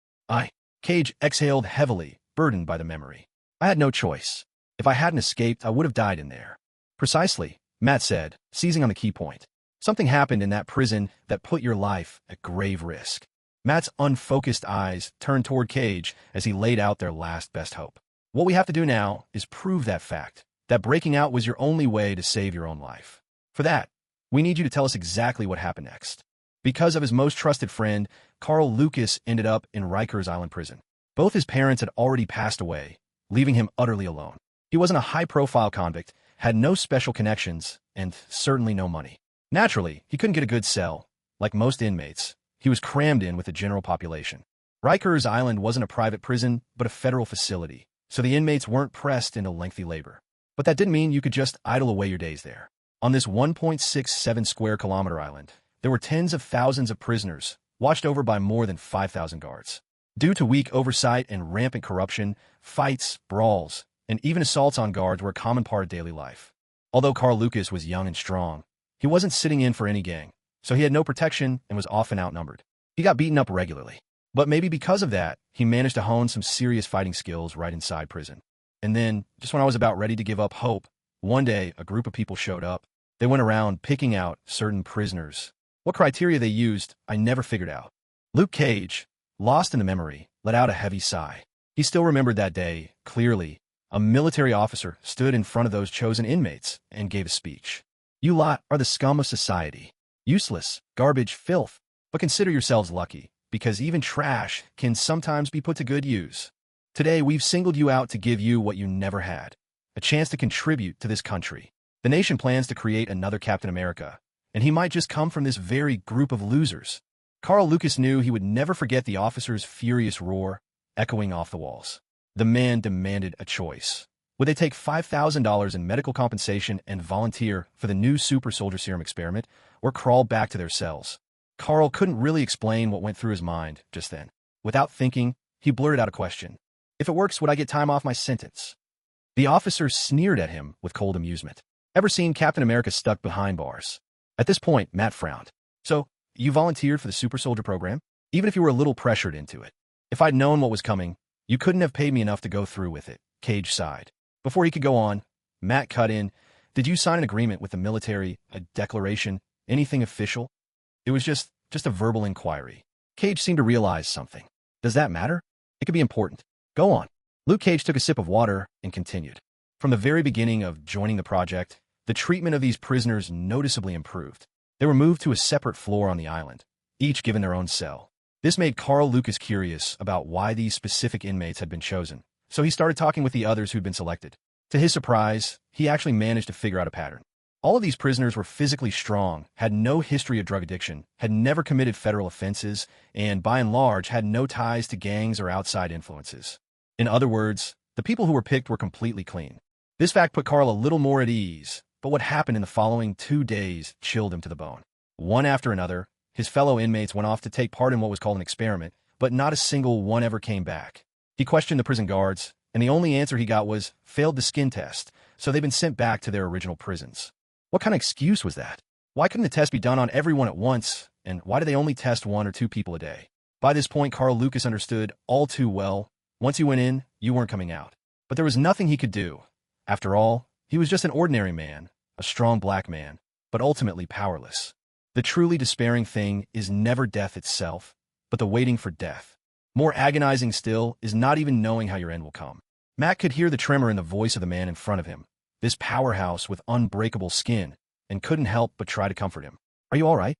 Cage exhaled heavily, burdened by the memory. I had no choice. If I hadn't escaped, I would have died in there. Precisely, Matt said, seizing on the key point. Something happened in that prison that put your life at grave risk. Matt's unfocused eyes turned toward Cage as he laid out their last best hope. What we have to do now is prove that fact, that breaking out was your only way to save your own life. For that, we need you to tell us exactly what happened next. Because of his most trusted friend, Carl Lucas ended up in Rikers Island prison. Both his parents had already passed away, leaving him utterly alone. He wasn't a high-profile convict, had no special connections, and certainly no money. Naturally, he couldn't get a good cell. Like most inmates, he was crammed in with the general population. Rikers Island wasn't a private prison, but a federal facility, so the inmates weren't pressed into lengthy labor. But that didn't mean you could just idle away your days there. On this 1.67 square kilometer island, there were tens of thousands of prisoners, watched over by more than 5,000 guards. Due to weak oversight and rampant corruption, fights, brawls, and even assaults on guards were a common part of daily life. Although Carl Lucas was young and strong, he wasn't sitting in for any gang, so he had no protection and was often outnumbered. He got beaten up regularly. But maybe because of that, he managed to hone some serious fighting skills right inside prison. And then, just when I was about ready to give up hope, one day a group of people showed up. They went around picking out certain prisoners. What criteria they used, I never figured out. Luke Cage, lost in the memory, let out a heavy sigh. He still remembered that day, clearly. A military officer stood in front of those chosen inmates and gave a speech. You lot are the scum of society. Useless, garbage, filth. But consider yourselves lucky, because even trash can sometimes be put to good use. Today, we've singled you out to give you what you never had, a chance to contribute to this country. The nation plans to create another Captain America, and he might just come from this very group of losers. Carl Lucas knew he would never forget the officer's furious roar echoing off the walls. The man demanded a choice. Would they take $5,000 in medical compensation and volunteer for the new super soldier serum experiment, or crawl back to their cells? Carl couldn't really explain what went through his mind just then. Without thinking, he blurted out a question. If it works, would I get time off my sentence? The officer sneered at him with cold amusement. Ever seen Captain America stuck behind bars? At this point, Matt frowned. So, you volunteered for the super soldier program? Even if you were a little pressured into it. If I'd known what was coming, you couldn't have paid me enough to go through with it, Cage sighed. Before he could go on, Matt cut in. Did you sign an agreement with the military, a declaration, anything official? It was just a verbal inquiry. Cage seemed to realize something. Does that matter? It could be important. Go on. Luke Cage took a sip of water and continued. From the very beginning of joining the project, the treatment of these prisoners noticeably improved. They were moved to a separate floor on the island, each given their own cell. This made Carl Lucas curious about why these specific inmates had been chosen, so he started talking with the others who'd been selected. To his surprise, he actually managed to figure out a pattern. All of these prisoners were physically strong, had no history of drug addiction, had never committed federal offenses, and by and large had no ties to gangs or outside influences. In other words, the people who were picked were completely clean. This fact put Carl a little more at ease, but what happened in the following 2 days chilled him to the bone. One after another, his fellow inmates went off to take part in what was called an experiment, but not a single one ever came back. He questioned the prison guards, and the only answer he got was, failed the skin test, so they've been sent back to their original prisons. What kind of excuse was that? Why couldn't the test be done on everyone at once, and why did they only test 1 or 2 people a day? By this point, Carl Lucas understood all too well, once you went in, you weren't coming out. But there was nothing he could do. After all, he was just an ordinary man, a strong black man, but ultimately powerless. The truly despairing thing is never death itself, but the waiting for death. More agonizing still is not even knowing how your end will come. Matt could hear the tremor in the voice of the man in front of him, this powerhouse with unbreakable skin, and couldn't help but try to comfort him. Are you all right?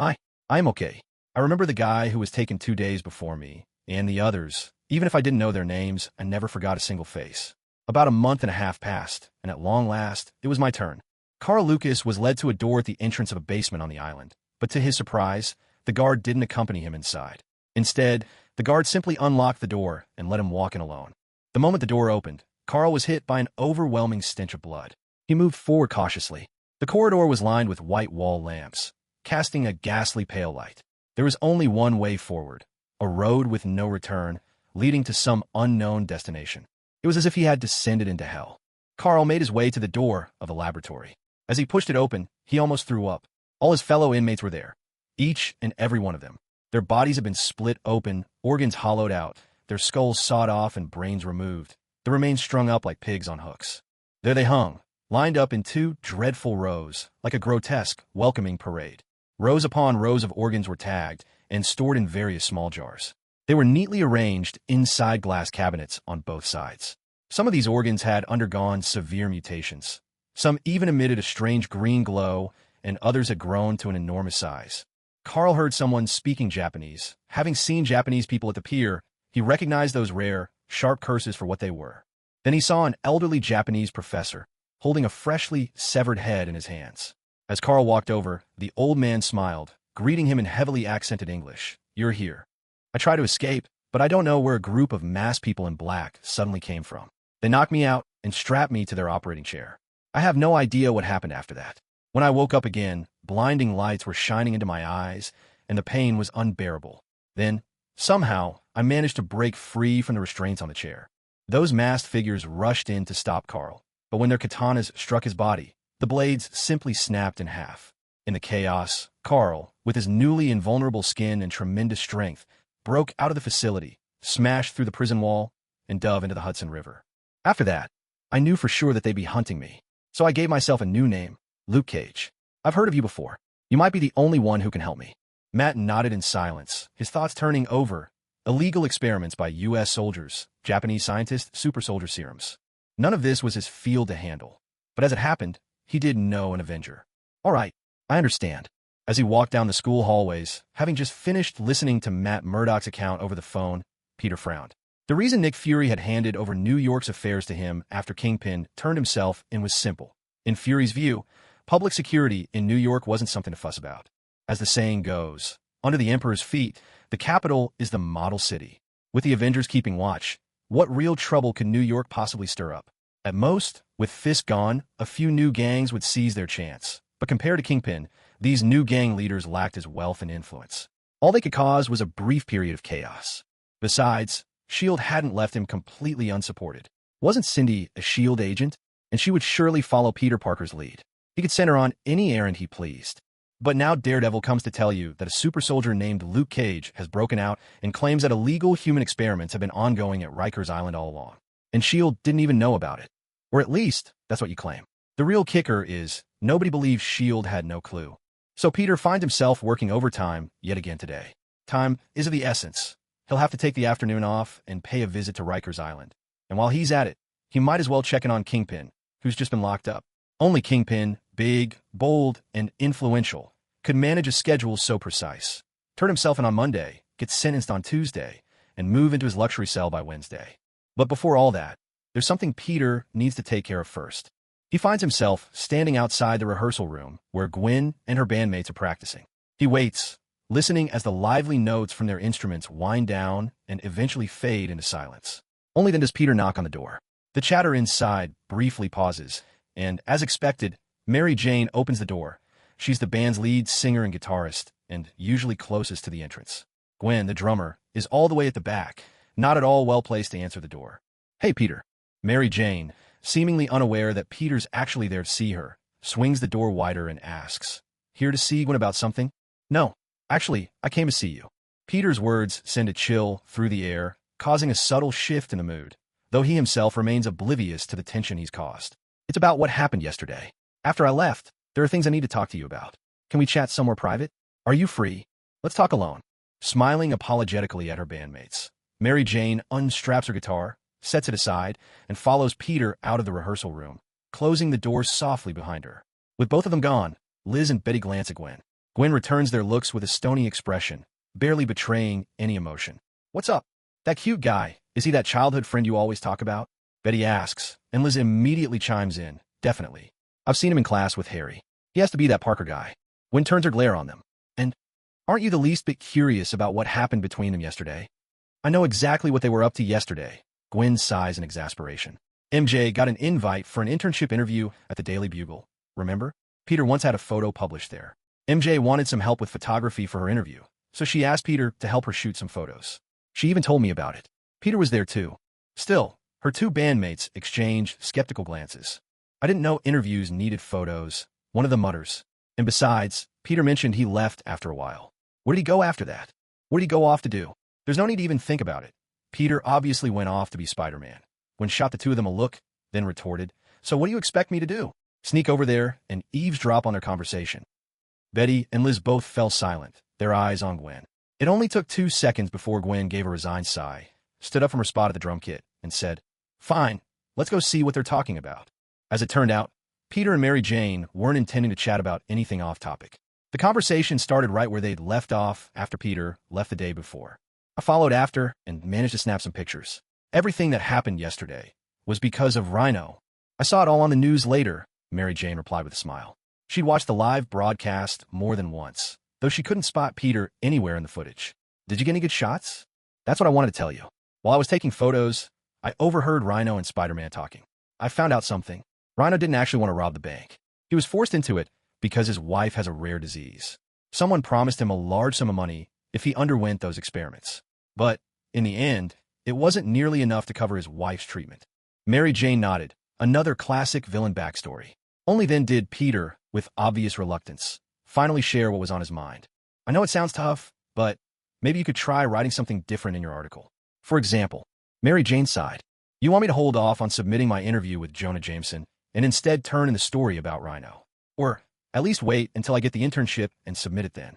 I'm okay. I remember the guy who was taken 2 days before me, and the others. Even if I didn't know their names, I never forgot a single face. About a month and a half passed, and at long last, it was my turn. Carl Lucas was led to a door at the entrance of a basement on the island, but to his surprise, the guard didn't accompany him inside. Instead, the guard simply unlocked the door and let him walk in alone. The moment the door opened, Carl was hit by an overwhelming stench of blood. He moved forward cautiously. The corridor was lined with white wall lamps, casting a ghastly pale light. There was only one way forward, a road with no return, leading to some unknown destination. It was as if he had descended into hell. Carl made his way to the door of the laboratory. As he pushed it open, he almost threw up. All his fellow inmates were there, each and every one of them. Their bodies had been split open, organs hollowed out, their skulls sawed off and brains removed, the remains strung up like pigs on hooks. There they hung, lined up in 2 dreadful rows, like a grotesque, welcoming parade. Rows upon rows of organs were tagged and stored in various small jars. They were neatly arranged inside glass cabinets on both sides. Some of these organs had undergone severe mutations. Some even emitted a strange green glow, and others had grown to an enormous size. Carl heard someone speaking Japanese. Having seen Japanese people at the pier, he recognized those rare, sharp curses for what they were. Then he saw an elderly Japanese professor, holding a freshly severed head in his hands. As Carl walked over, the old man smiled, greeting him in heavily accented English. You're here. I tried to escape, but I don't know where a group of masked people in black suddenly came from. They knocked me out and strapped me to their operating chair. I have no idea what happened after that. When I woke up again, blinding lights were shining into my eyes, and the pain was unbearable. Then, somehow, I managed to break free from the restraints on the chair. Those masked figures rushed in to stop Carl, but when their katanas struck his body, the blades simply snapped in half. In the chaos, Carl, with his newly invulnerable skin and tremendous strength, broke out of the facility, smashed through the prison wall, and dove into the Hudson River. After that, I knew for sure that they'd be hunting me, so I gave myself a new name, Luke Cage. I've heard of you before. You might be the only one who can help me. Matt nodded in silence, his thoughts turning over. Illegal experiments by U.S. soldiers, Japanese scientists, super soldier serums. None of this was his field to handle. But as it happened, he did know an Avenger. All right, I understand. As he walked down the school hallways, having just finished listening to Matt Murdock's account over the phone, Peter frowned. The reason Nick Fury had handed over New York's affairs to him after Kingpin turned himself in was simple. In Fury's view, public security in New York wasn't something to fuss about. As the saying goes, Under the Emperor's feet, the capital is the model city. With the Avengers keeping watch, what real trouble could New York possibly stir up? At most, with Fisk gone, a few new gangs would seize their chance. But compared to Kingpin, these new gang leaders lacked his wealth and influence. All they could cause was a brief period of chaos. Besides, S.H.I.E.L.D. hadn't left him completely unsupported. Wasn't Cindy a S.H.I.E.L.D. agent? And she would surely follow Peter Parker's lead. He could send her on any errand he pleased. But now Daredevil comes to tell you that a super soldier named Luke Cage has broken out and claims that illegal human experiments have been ongoing at Rikers Island all along. And S.H.I.E.L.D. didn't even know about it. Or at least, that's what you claim. The real kicker is, nobody believes S.H.I.E.L.D. had no clue. So Peter finds himself working overtime yet again today. Time is of the essence. He'll have to take the afternoon off and pay a visit to Rikers Island. And while he's at it, he might as well check in on Kingpin, who's just been locked up. Only Kingpin, big, bold, and influential, could manage a schedule so precise. Turn himself in on Monday, get sentenced on Tuesday, and move into his luxury cell by Wednesday. But before all that, there's something Peter needs to take care of first. He finds himself standing outside the rehearsal room where Gwen and her bandmates are practicing. He waits, listening as the lively notes from their instruments wind down and eventually fade into silence. Only then does Peter knock on the door. The chatter inside briefly pauses, and, as expected, Mary Jane opens the door. She's the band's lead singer and guitarist, and usually closest to the entrance. Gwen, the drummer, is all the way at the back, not at all well-placed to answer the door. "Hey, Peter." Mary Jane, seemingly unaware that Peter's actually there to see her, swings the door wider and asks, "Here to see Gwen about something?" "No, actually, I came to see you." Peter's words send a chill through the air, causing a subtle shift in the mood, though he himself remains oblivious to the tension he's caused. "It's about what happened yesterday. After I left, there are things I need to talk to you about. Can we chat somewhere private? Are you free? Let's talk alone." Smiling apologetically at her bandmates, Mary Jane unstraps her guitar, sets it aside, and follows Peter out of the rehearsal room, closing the doors softly behind her. With both of them gone, Liz and Betty glance at Gwen. Gwen returns their looks with a stony expression, barely betraying any emotion. "What's up? That cute guy, is he that childhood friend you always talk about?" Betty asks, and Liz immediately chimes in, "Definitely. I've seen him in class with Harry. He has to be that Parker guy." Gwen turns her glare on them. "And aren't you the least bit curious about what happened between them yesterday?" "I know exactly what they were up to yesterday." Gwen sighs in exasperation. "MJ got an invite for an internship interview at the Daily Bugle. Remember? Peter once had a photo published there. MJ wanted some help with photography for her interview, so she asked Peter to help her shoot some photos. She even told me about it. Peter was there too." Still, her two bandmates exchange skeptical glances. "I didn't know interviews needed photos," one of them mutters. "And besides, Peter mentioned he left after a while. Where did he go after that? What did he go off to do? There's no need to even think about it. Peter obviously went off to be Spider-Man." When shot the two of them a look, then retorted, "So what do you expect me to do? Sneak over there and eavesdrop on their conversation?" Betty and Liz both fell silent, their eyes on Gwen. It only took 2 seconds before Gwen gave a resigned sigh, stood up from her spot at the drum kit, and said, "Fine, let's go see what they're talking about." As it turned out, Peter and Mary Jane weren't intending to chat about anything off-topic. The conversation started right where they'd left off after Peter left the day before. I followed after and managed to snap some pictures. "Everything that happened yesterday was because of Rhino. I saw it all on the news later," Mary Jane replied with a smile. She'd watched the live broadcast more than once, though she couldn't spot Peter anywhere in the footage. "Did you get any good shots?" "That's what I wanted to tell you. While I was taking photos, I overheard Rhino and Spider-Man talking. I found out something. Rhino didn't actually want to rob the bank. He was forced into it because his wife has a rare disease. Someone promised him a large sum of money if he underwent those experiments. But, in the end, it wasn't nearly enough to cover his wife's treatment." Mary Jane nodded, another classic villain backstory. Only then did Peter, with obvious reluctance, finally share what was on his mind. "I know it sounds tough, but maybe you could try writing something different in your article. For example," Mary Jane sighed, "you want me to hold off on submitting my interview with Jonah Jameson and instead turn in the story about Rhino. Or at least wait until I get the internship and submit it then."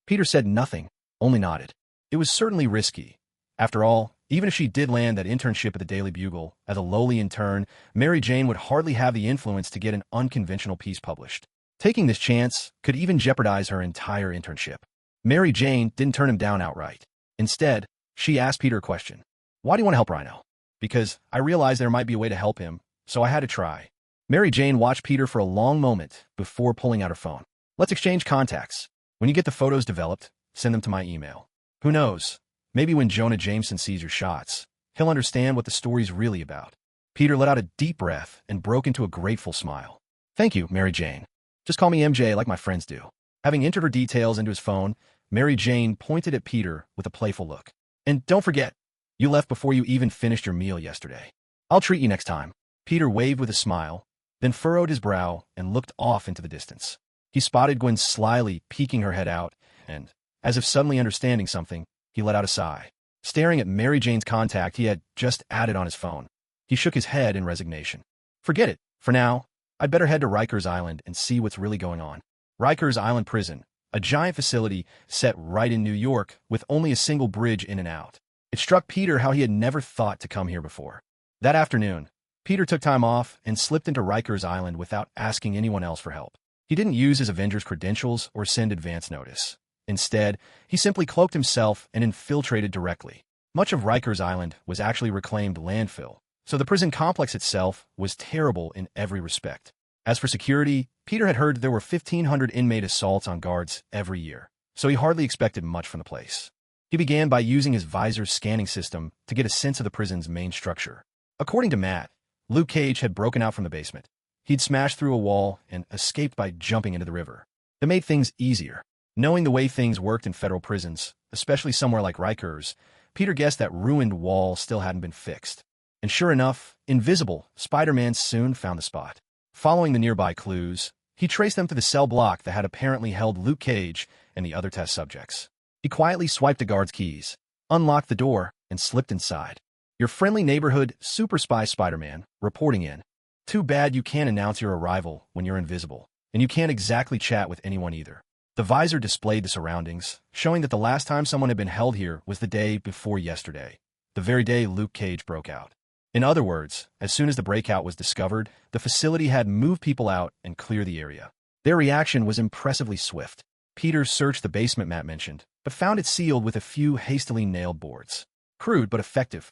Peter said nothing, only nodded. It was certainly risky. After all, even if she did land that internship at the Daily Bugle as a lowly intern, Mary Jane would hardly have the influence to get an unconventional piece published. Taking this chance could even jeopardize her entire internship. Mary Jane didn't turn him down outright. Instead, she asked Peter a question. "Why do you want to help Rhino?" "Because I realized there might be a way to help him, so I had to try." Mary Jane watched Peter for a long moment before pulling out her phone. "Let's exchange contacts. When you get the photos developed, send them to my email. Who knows? Maybe when Jonah Jameson sees your shots, he'll understand what the story's really about. Peter let out a deep breath and broke into a grateful smile. Thank you, Mary Jane. Just call me MJ like my friends do. Having entered her details into his phone, Mary Jane pointed at Peter with a playful look. And don't forget, you left before you even finished your meal yesterday. I'll treat you next time. Peter waved with a smile, then furrowed his brow and looked off into the distance. He spotted Gwen slyly peeking her head out, and, as if suddenly understanding something, he let out a sigh. Staring at Mary Jane's contact he had just added on his phone, he shook his head in resignation. Forget it. For now, I'd better head to Rikers Island and see what's really going on. Rikers Island Prison, a giant facility set right in New York with only a single bridge in and out. It struck Peter how he had never thought to come here before. That afternoon, Peter took time off and slipped into Rikers Island without asking anyone else for help. He didn't use his Avengers credentials or send advance notice. Instead, he simply cloaked himself and infiltrated directly. Much of Rikers Island was actually reclaimed landfill, so the prison complex itself was terrible in every respect. As for security, Peter had heard there were 1,500 inmate assaults on guards every year, so he hardly expected much from the place. He began by using his visor's scanning system to get a sense of the prison's main structure. According to Matt, Luke Cage had broken out from the basement. He'd smashed through a wall and escaped by jumping into the river. That made things easier. Knowing the way things worked in federal prisons, especially somewhere like Rikers, Peter guessed that ruined wall still hadn't been fixed. And sure enough, invisible, Spider-Man soon found the spot. Following the nearby clues, he traced them to the cell block that had apparently held Luke Cage and the other test subjects. He quietly swiped the guard's keys, unlocked the door, and slipped inside. Your friendly neighborhood super spy Spider-Man, reporting in. Too bad you can't announce your arrival when you're invisible, and you can't exactly chat with anyone either. The visor displayed the surroundings, showing that the last time someone had been held here was the day before yesterday, the very day Luke Cage broke out. In other words, as soon as the breakout was discovered, the facility had moved people out and cleared the area. Their reaction was impressively swift. Peter searched the basement Matt mentioned, but found it sealed with a few hastily nailed boards. Crude but effective.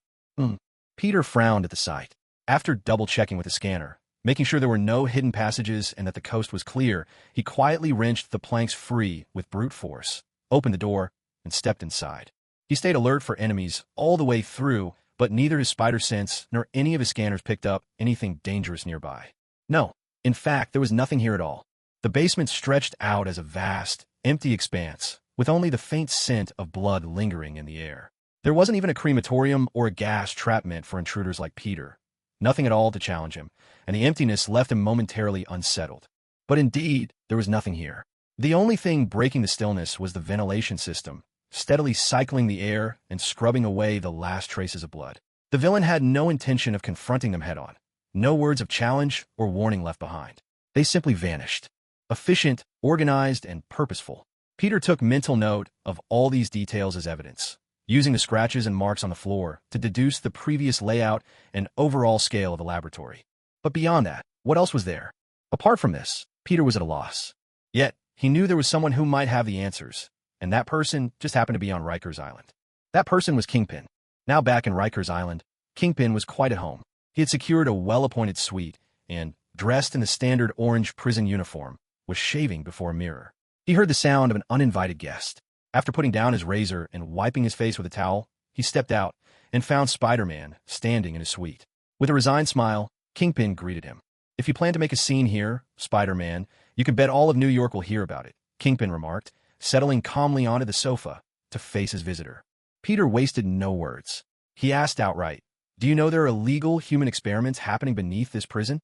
Peter frowned at the sight. After double-checking with the scanner, making sure there were no hidden passages and that the coast was clear, he quietly wrenched the planks free with brute force, opened the door, and stepped inside. He stayed alert for enemies all the way through, but neither his spider sense nor any of his scanners picked up anything dangerous nearby. No, in fact, there was nothing here at all. The basement stretched out as a vast, empty expanse, with only the faint scent of blood lingering in the air. There wasn't even a crematorium or a gas trapment for intruders like Peter. Nothing at all to challenge him, and the emptiness left him momentarily unsettled. But indeed, there was nothing here. The only thing breaking the stillness was the ventilation system, steadily cycling the air and scrubbing away the last traces of blood. The villain had no intention of confronting them head-on. No words of challenge or warning left behind. They simply vanished. Efficient, organized, and purposeful. Peter took mental note of all these details as evidence, using the scratches and marks on the floor to deduce the previous layout and overall scale of the laboratory. But beyond that, what else was there? Apart from this, Peter was at a loss. Yet, he knew there was someone who might have the answers, and that person just happened to be on Rikers Island. That person was Kingpin. Now back in Rikers Island, Kingpin was quite at home. He had secured a well-appointed suite and, dressed in the standard orange prison uniform, was shaving before a mirror. He heard the sound of an uninvited guest. After putting down his razor and wiping his face with a towel, he stepped out and found Spider-Man standing in his suite. With a resigned smile, Kingpin greeted him. If you plan to make a scene here, Spider-Man, you can bet all of New York will hear about it, Kingpin remarked, settling calmly onto the sofa to face his visitor. Peter wasted no words. He asked outright, "Do you know there are illegal human experiments happening beneath this prison?"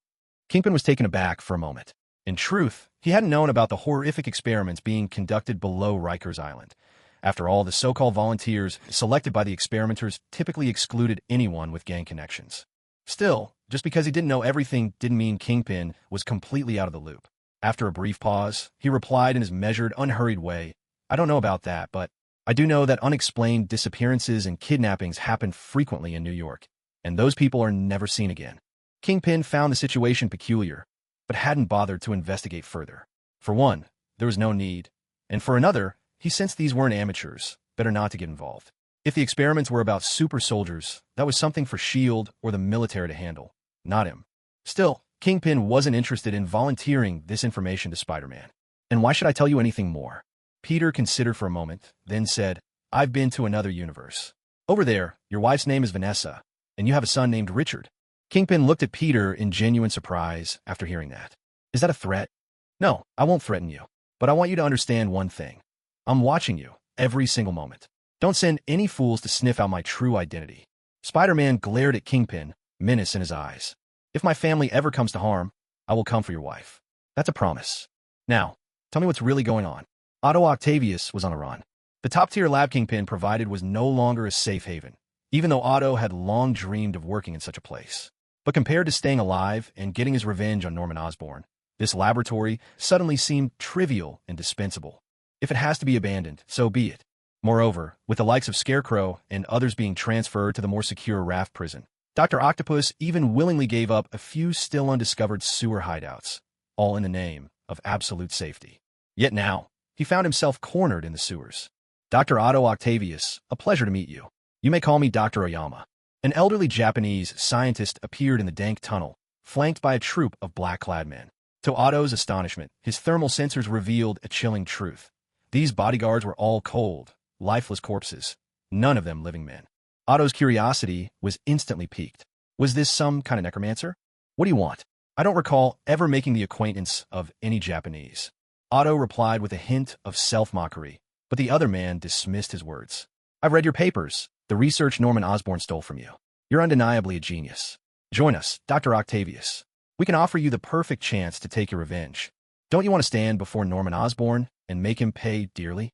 Kingpin was taken aback for a moment. In truth, he hadn't known about the horrific experiments being conducted below Rikers Island. After all, the so-called volunteers selected by the experimenters typically excluded anyone with gang connections. Still, just because he didn't know everything didn't mean Kingpin was completely out of the loop. After a brief pause, he replied in his measured, unhurried way, "I don't know about that, but I do know that unexplained disappearances and kidnappings happen frequently in New York, and those people are never seen again." Kingpin found the situation peculiar, but hadn't bothered to investigate further. For one, there was no need, and for another, he sensed these weren't amateurs, better not to get involved. If the experiments were about super soldiers, that was something for S.H.I.E.L.D. or the military to handle, not him. Still, Kingpin wasn't interested in volunteering this information to Spider-Man. "And why should I tell you anything more?" Peter considered for a moment, then said, I've been to another universe. Over there, your wife's name is Vanessa, and you have a son named Richard. Kingpin looked at Peter in genuine surprise after hearing that. Is that a threat? No, I won't threaten you. But I want you to understand one thing. I'm watching you every single moment. Don't send any fools to sniff out my true identity. Spider-Man glared at Kingpin, menace in his eyes. If my family ever comes to harm, I will come for your wife. That's a promise. Now, tell me what's really going on. Otto Octavius was on a run. The top-tier lab Kingpin provided was no longer a safe haven, even though Otto had long dreamed of working in such a place. But compared to staying alive and getting his revenge on Norman Osborn, this laboratory suddenly seemed trivial and dispensable. If it has to be abandoned, so be it. Moreover, with the likes of Scarecrow and others being transferred to the more secure Raft prison, Dr. Octopus even willingly gave up a few still undiscovered sewer hideouts, all in the name of absolute safety. Yet now, he found himself cornered in the sewers. Dr. Otto Octavius, a pleasure to meet you. You may call me Dr. Oyama. An elderly Japanese scientist appeared in the dank tunnel, flanked by a troop of black-clad men. To Otto's astonishment, his thermal sensors revealed a chilling truth. These bodyguards were all cold, lifeless corpses, none of them living men. Otto's curiosity was instantly piqued. Was this some kind of necromancer? What do you want? I don't recall ever making the acquaintance of any Japanese. Otto replied with a hint of self-mockery, but the other man dismissed his words. I've read your papers, the research Norman Osborn stole from you. You're undeniably a genius. Join us, Dr. Octavius. We can offer you the perfect chance to take your revenge. Don't you want to stand before Norman Osborn and make him pay dearly?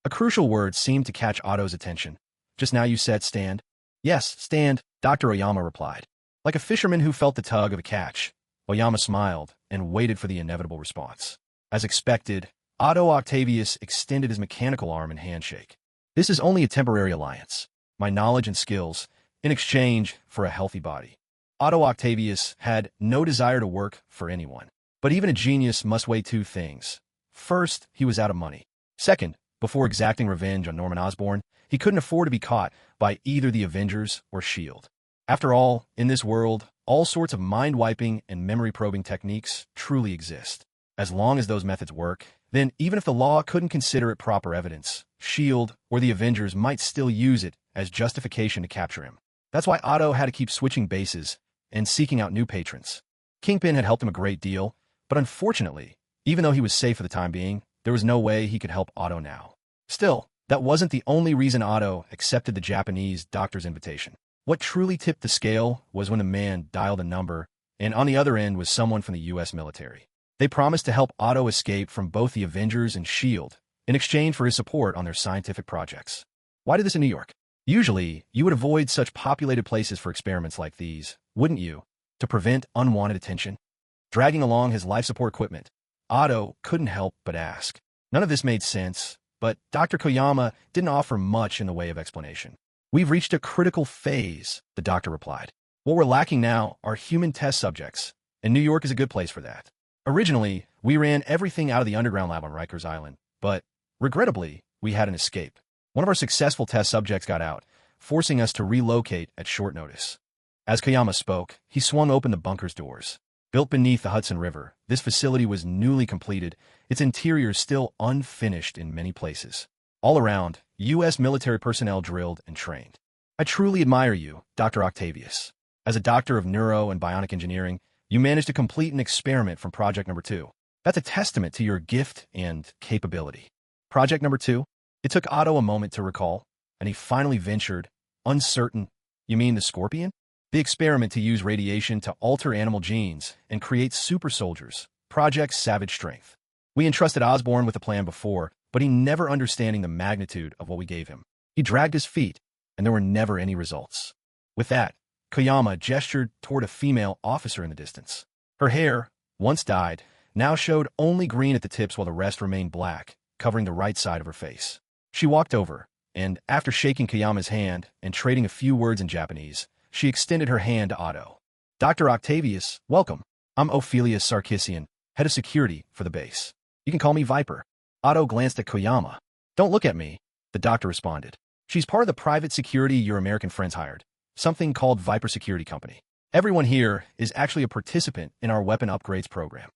A crucial word seemed to catch Otto's attention. Just now you said stand? Yes, stand, Dr. Oyama replied. Like a fisherman who felt the tug of a catch, Oyama smiled and waited for the inevitable response. As expected, Otto Octavius extended his mechanical arm in handshake. This is only a temporary alliance. My knowledge and skills, in exchange for a healthy body. Otto Octavius had no desire to work for anyone. But even a genius must weigh two things. First, he was out of money. Second, before exacting revenge on Norman Osborn, he couldn't afford to be caught by either the Avengers or S.H.I.E.L.D. After all, in this world, all sorts of mind-wiping and memory-probing techniques truly exist. As long as those methods work, then even if the law couldn't consider it proper evidence, S.H.I.E.L.D. or the Avengers might still use it as justification to capture him. That's why Otto had to keep switching bases and seeking out new patrons. Kingpin had helped him a great deal, but unfortunately, even though he was safe for the time being, there was no way he could help Otto now. Still, that wasn't the only reason Otto accepted the Japanese doctor's invitation. What truly tipped the scale was when the man dialed a number, and on the other end was someone from the U.S. military. They promised to help Otto escape from both the Avengers and S.H.I.E.L.D. in exchange for his support on their scientific projects. Why did this in New York? Usually, you would avoid such populated places for experiments like these, wouldn't you, to prevent unwanted attention? Dragging along his life support equipment, Otto couldn't help but ask. None of this made sense, but Dr. Koyama didn't offer much in the way of explanation. We've reached a critical phase, the doctor replied. What we're lacking now are human test subjects, and New York is a good place for that. Originally, we ran everything out of the underground lab on Rikers Island, but, regrettably, we had an escape. One of our successful test subjects got out, forcing us to relocate at short notice. As Koyama spoke, he swung open the bunker's doors. Built beneath the Hudson River, this facility was newly completed, its interior still unfinished in many places. All around, U.S. military personnel drilled and trained. I truly admire you, Dr. Octavius. As a doctor of neuro and bionic engineering, you managed to complete an experiment from Project Number 2. That's a testament to your gift and capability. Project Number 2? It took Otto a moment to recall, and he finally ventured, uncertain. You mean the Scorpion? The experiment to use radiation to alter animal genes and create super soldiers. Project Savage Strength. We entrusted Osborn with the plan before, but he never understanding the magnitude of what we gave him. He dragged his feet, and there were never any results. With that, Koyama gestured toward a female officer in the distance. Her hair, once dyed, now showed only green at the tips while the rest remained black, covering the right side of her face. She walked over, and after shaking Koyama's hand and trading a few words in Japanese, she extended her hand to Otto. Dr. Octavius, welcome. I'm Ophelia Sarkissian, head of security for the base. You can call me Viper. Otto glanced at Koyama. Don't look at me, the doctor responded. She's part of the private security your American friends hired, something called Viper Security Company. Everyone here is actually a participant in our weapon upgrades program.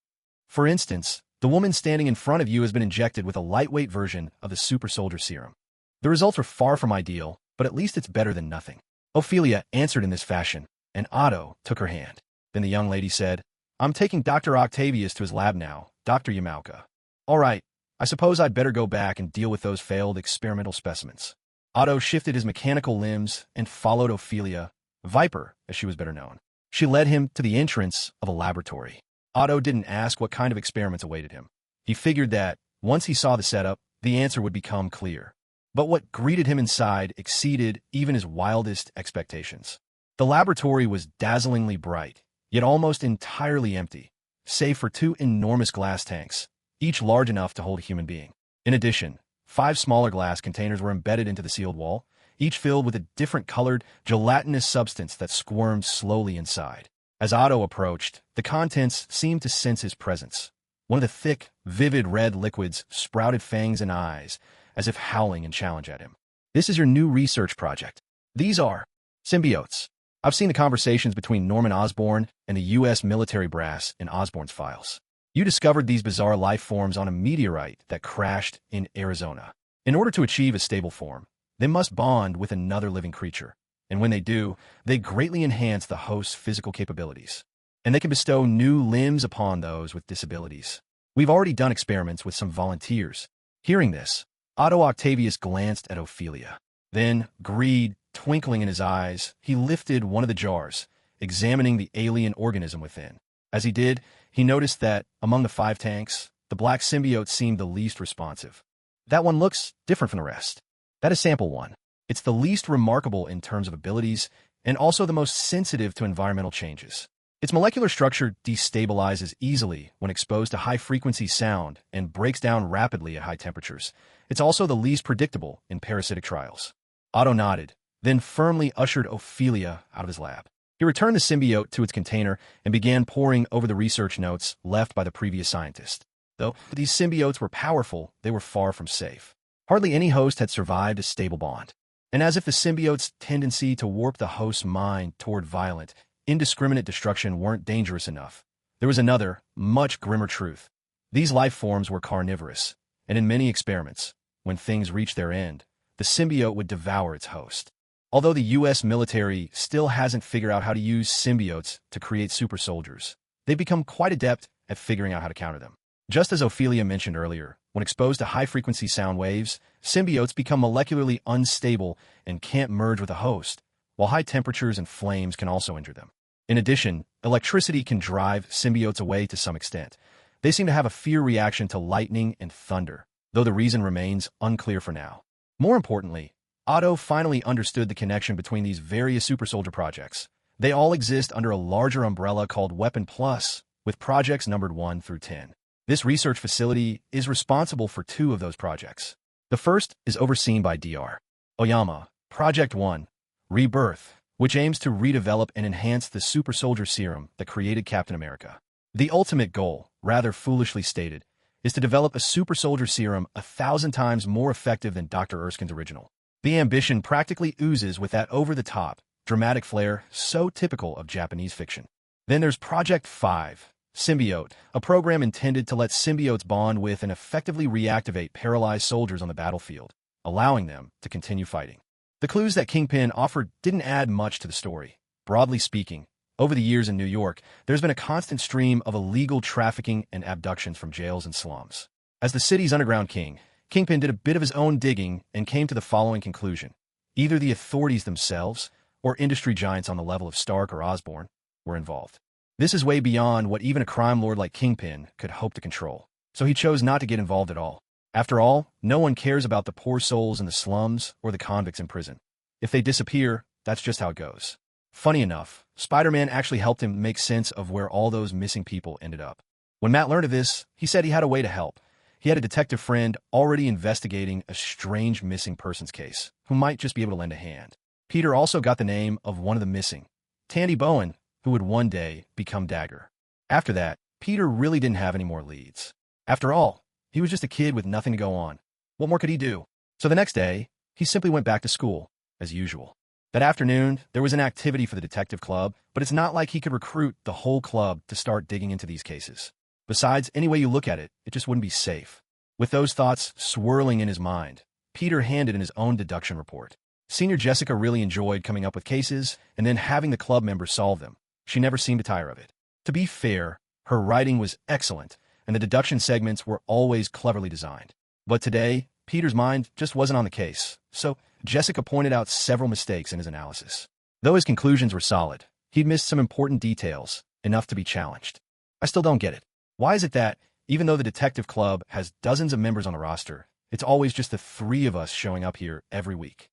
For instance, The woman standing in front of you has been injected with a lightweight version of the super soldier serum. The results are far from ideal, but at least it's better than nothing. Ophelia answered in this fashion, and Otto took her hand. Then the young lady said, I'm taking Dr. Octavius to his lab now, Dr. Yamauka. All right, I suppose I'd better go back and deal with those failed experimental specimens. Otto shifted his mechanical limbs and followed Ophelia, Viper, as she was better known. She led him to the entrance of a laboratory. Otto didn't ask what kind of experiments awaited him. He figured that, once he saw the setup, the answer would become clear. But what greeted him inside exceeded even his wildest expectations. The laboratory was dazzlingly bright, yet almost entirely empty, save for 2 enormous glass tanks, each large enough to hold a human being. In addition, 5 smaller glass containers were embedded into the sealed wall, each filled with a different colored, gelatinous substance that squirmed slowly inside. As Otto approached, the contents seemed to sense his presence. One of the thick, vivid red liquids sprouted fangs and eyes, as if howling in challenge at him. This is your new research project. These are symbiotes. I've seen the conversations between Norman Osborn and the U.S. military brass in Osborn's files. You discovered these bizarre life forms on a meteorite that crashed in Arizona. In order to achieve a stable form, they must bond with another living creature. And when they do, they greatly enhance the host's physical capabilities. And they can bestow new limbs upon those with disabilities. We've already done experiments with some volunteers. Hearing this, Otto Octavius glanced at Ophelia. Then, greed twinkling in his eyes, he lifted one of the jars, examining the alien organism within. As he did, he noticed that, among the 5 tanks, the black symbiote seemed the least responsive. That one looks different from the rest. That is sample 1. It's the least remarkable in terms of abilities, and also the most sensitive to environmental changes. Its molecular structure destabilizes easily when exposed to high-frequency sound and breaks down rapidly at high temperatures. It's also the least predictable in parasitic trials. Otto nodded, then firmly ushered Ophelia out of his lab. He returned the symbiote to its container and began poring over the research notes left by the previous scientist. Though these symbiotes were powerful, they were far from safe. Hardly any host had survived a stable bond. And as if the symbiote's tendency to warp the host's mind toward violent, indiscriminate destruction weren't dangerous enough, there was another, much grimmer truth. These life forms were carnivorous, and in many experiments, when things reached their end, the symbiote would devour its host. Although the U.S. military still hasn't figured out how to use symbiotes to create super soldiers, they've become quite adept at figuring out how to counter them. Just as Ophelia mentioned earlier, when exposed to high-frequency sound waves, symbiotes become molecularly unstable and can't merge with a host, while high temperatures and flames can also injure them. In addition, electricity can drive symbiotes away to some extent. They seem to have a fear reaction to lightning and thunder, though the reason remains unclear for now. More importantly, Otto finally understood the connection between these various super soldier projects. They all exist under a larger umbrella called Weapon Plus, with projects numbered 1 through 10. This research facility is responsible for 2 of those projects. The first is overseen by Dr. Oyama, Project 1, Rebirth, which aims to redevelop and enhance the super soldier serum that created Captain America. The ultimate goal, rather foolishly stated, is to develop a super soldier serum 1,000 times more effective than Dr. Erskine's original. The ambition practically oozes with that over-the-top, dramatic flair so typical of Japanese fiction. Then there's Project 5, Symbiote, a program intended to let symbiotes bond with and effectively reactivate paralyzed soldiers on the battlefield, allowing them to continue fighting. The clues that Kingpin offered didn't add much to the story. Broadly speaking, over the years in New York, there's been a constant stream of illegal trafficking and abductions from jails and slums. As the city's underground king, Kingpin did a bit of his own digging and came to the following conclusion. Either the authorities themselves, or industry giants on the level of Stark or Osborn, were involved. This is way beyond what even a crime lord like Kingpin could hope to control, so he chose not to get involved at all. After all, no one cares about the poor souls in the slums or the convicts in prison. If they disappear, that's just how it goes. Funny enough, Spider-Man actually helped him make sense of where all those missing people ended up. When Matt learned of this, he said he had a way to help. He had a detective friend already investigating a strange missing persons case, who might just be able to lend a hand. Peter also got the name of one of the missing, Tandy Bowen, who would one day become Dagger. After that, Peter really didn't have any more leads. After all, he was just a kid with nothing to go on. What more could he do? So the next day, he simply went back to school, as usual. That afternoon, there was an activity for the detective club, but it's not like he could recruit the whole club to start digging into these cases. Besides, any way you look at it, it just wouldn't be safe. With those thoughts swirling in his mind, Peter handed in his own deduction report. Senior Jessica really enjoyed coming up with cases and then having the club members solve them. She never seemed to tire of it. To be fair, her writing was excellent, and the deduction segments were always cleverly designed. But today, Peter's mind just wasn't on the case, so Jessica pointed out several mistakes in his analysis. Though his conclusions were solid, he'd missed some important details, enough to be challenged. I still don't get it. Why is it that, even though the detective club has dozens of members on the roster, it's always just the three of us showing up here every week?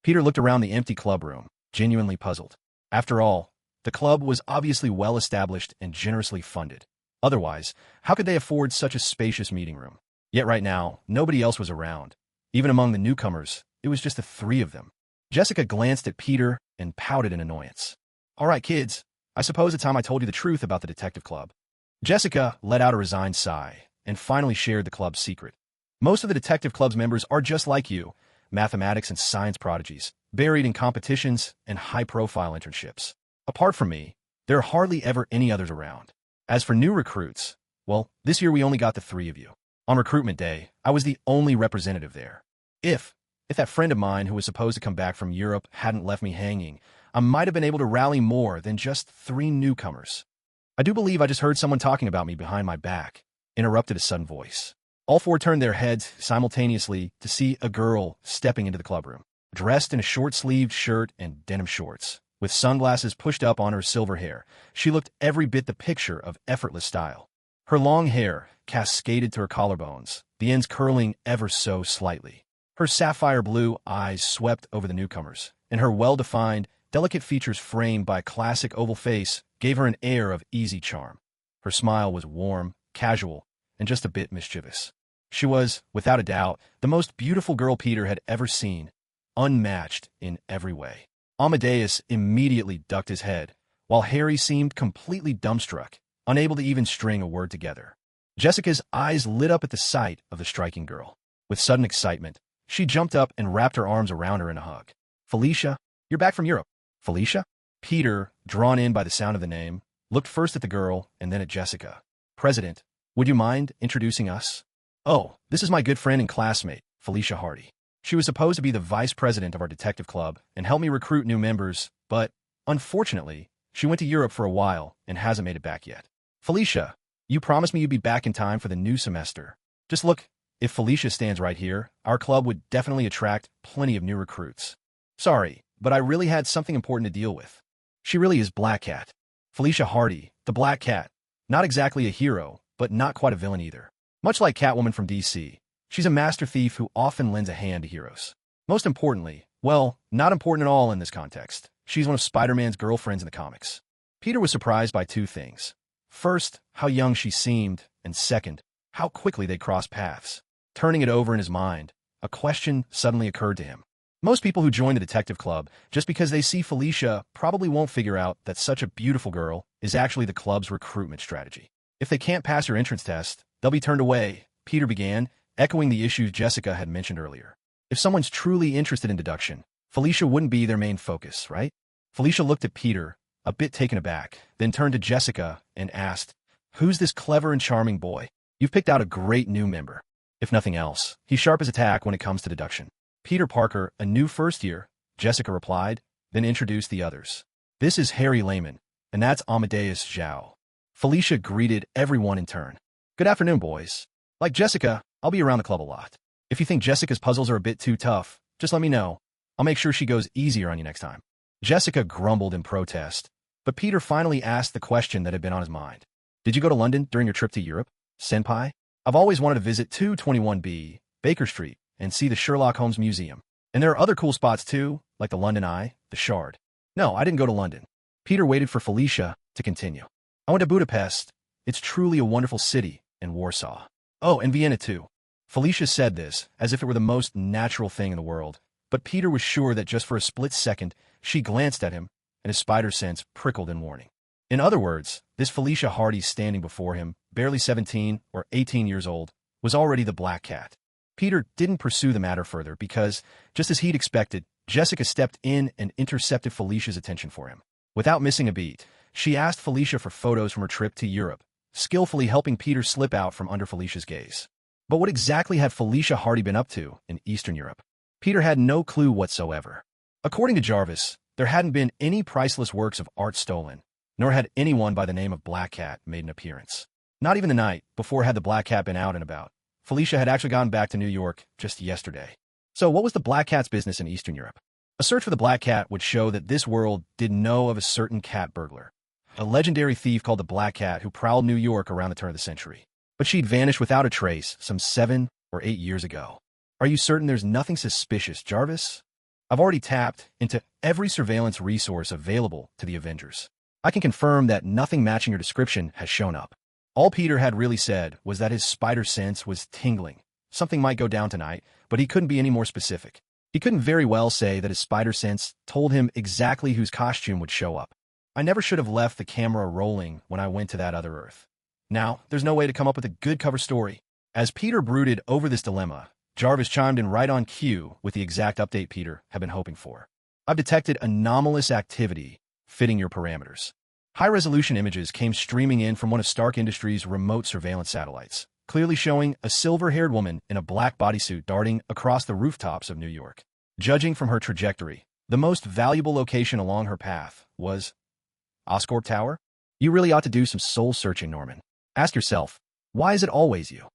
Peter looked around the empty club room, genuinely puzzled. After all, the club was obviously well established and generously funded. Otherwise, how could they afford such a spacious meeting room? Yet right now, nobody else was around. Even among the newcomers, it was just the three of them. Jessica glanced at Peter and pouted in annoyance. All right, kids, I suppose it's time I told you the truth about the detective club. Jessica let out a resigned sigh and finally shared the club's secret. Most of the detective club's members are just like you, mathematics and science prodigies, buried in competitions and high-profile internships. Apart from me, there are hardly ever any others around. As for new recruits, well, this year we only got the three of you. On recruitment day, I was the only representative there. If that friend of mine who was supposed to come back from Europe hadn't left me hanging, I might have been able to rally more than just three newcomers. I do believe I just heard someone talking about me behind my back, interrupted a sudden voice. All four turned their heads simultaneously to see a girl stepping into the clubroom, dressed in a short-sleeved shirt and denim shorts. With sunglasses pushed up on her silver hair, she looked every bit the picture of effortless style. Her long hair cascaded to her collarbones, the ends curling ever so slightly. Her sapphire blue eyes swept over the newcomers, and her well-defined, delicate features framed by a classic oval face gave her an air of easy charm. Her smile was warm, casual, and just a bit mischievous. She was, without a doubt, the most beautiful girl Peter had ever seen, unmatched in every way. Amadeus immediately ducked his head, while Harry seemed completely dumbstruck, unable to even string a word together. Jessica's eyes lit up at the sight of the striking girl. With sudden excitement, she jumped up and wrapped her arms around her in a hug. Felicia, you're back from Europe. Felicia? Peter, drawn in by the sound of the name, looked first at the girl and then at Jessica. President, would you mind introducing us? Oh, this is my good friend and classmate, Felicia Hardy. She was supposed to be the vice president of our detective club and help me recruit new members, but, unfortunately, she went to Europe for a while and hasn't made it back yet. Felicia, you promised me you'd be back in time for the new semester. Just look, if Felicia stands right here, our club would definitely attract plenty of new recruits. Sorry, but I really had something important to deal with. She really is Black Cat. Felicia Hardy, the Black Cat. Not exactly a hero, but not quite a villain either. Much like Catwoman from DC, she's a master thief who often lends a hand to heroes. Most importantly, well, not important at all in this context, she's one of Spider-Man's girlfriends in the comics. Peter was surprised by two things. First, how young she seemed, and second, how quickly they crossed paths. Turning it over in his mind, a question suddenly occurred to him. Most people who join the detective club just because they see Felicia probably won't figure out that such a beautiful girl is actually the club's recruitment strategy. If they can't pass her entrance test, they'll be turned away, Peter began, echoing the issues Jessica had mentioned earlier. If someone's truly interested in deduction, Felicia wouldn't be their main focus, right? Felicia looked at Peter, a bit taken aback, then turned to Jessica and asked, "Who's this clever and charming boy? You've picked out a great new member. If nothing else, he's sharp as a tack when it comes to deduction." Peter Parker, a new first year, Jessica replied, then introduced the others. "This is Harry Lehman, and that's Amadeus Zhao." Felicia greeted everyone in turn. "Good afternoon, boys. Like Jessica, I'll be around the club a lot. If you think Jessica's puzzles are a bit too tough, just let me know. I'll make sure she goes easier on you next time." Jessica grumbled in protest, but Peter finally asked the question that had been on his mind. "Did you go to London during your trip to Europe, Senpai? I've always wanted to visit 221B, Baker Street, and see the Sherlock Holmes Museum. And there are other cool spots too, like the London Eye, the Shard." "No, I didn't go to London." Peter waited for Felicia to continue. "I went to Budapest. It's truly a wonderful city, and Warsaw. Oh, and Vienna too." Felicia said this as if it were the most natural thing in the world, but Peter was sure that just for a split second, she glanced at him, and his spider sense prickled in warning. In other words, this Felicia Hardy standing before him, barely 17 or 18 years old, was already the Black Cat. Peter didn't pursue the matter further because, just as he'd expected, Jessica stepped in and intercepted Felicia's attention for him. Without missing a beat, she asked Felicia for photos from her trip to Europe, skillfully helping Peter slip out from under Felicia's gaze. But what exactly had Felicia Hardy been up to in Eastern Europe? Peter had no clue whatsoever. According to Jarvis, there hadn't been any priceless works of art stolen, nor had anyone by the name of Black Cat made an appearance. Not even the night before had the Black Cat been out and about. Felicia had actually gone back to New York just yesterday. So what was the Black Cat's business in Eastern Europe? A search for the Black Cat would show that this world did know of a certain cat burglar, a legendary thief called the Black Cat who prowled New York around the turn of the century. But she'd vanished without a trace some 7 or 8 years ago. Are you certain there's nothing suspicious, Jarvis? I've already tapped into every surveillance resource available to the Avengers. I can confirm that nothing matching your description has shown up. All Peter had really said was that his spider sense was tingling. Something might go down tonight, but he couldn't be any more specific. He couldn't very well say that his spider sense told him exactly whose costume would show up. I never should have left the camera rolling when I went to that other Earth. Now, there's no way to come up with a good cover story. As Peter brooded over this dilemma, Jarvis chimed in right on cue with the exact update Peter had been hoping for. I've detected anomalous activity fitting your parameters. High-resolution images came streaming in from one of Stark Industries' remote surveillance satellites, clearly showing a silver-haired woman in a black bodysuit darting across the rooftops of New York. Judging from her trajectory, the most valuable location along her path was Oscorp Tower? You really ought to do some soul-searching, Norman. Ask yourself, why is it always you?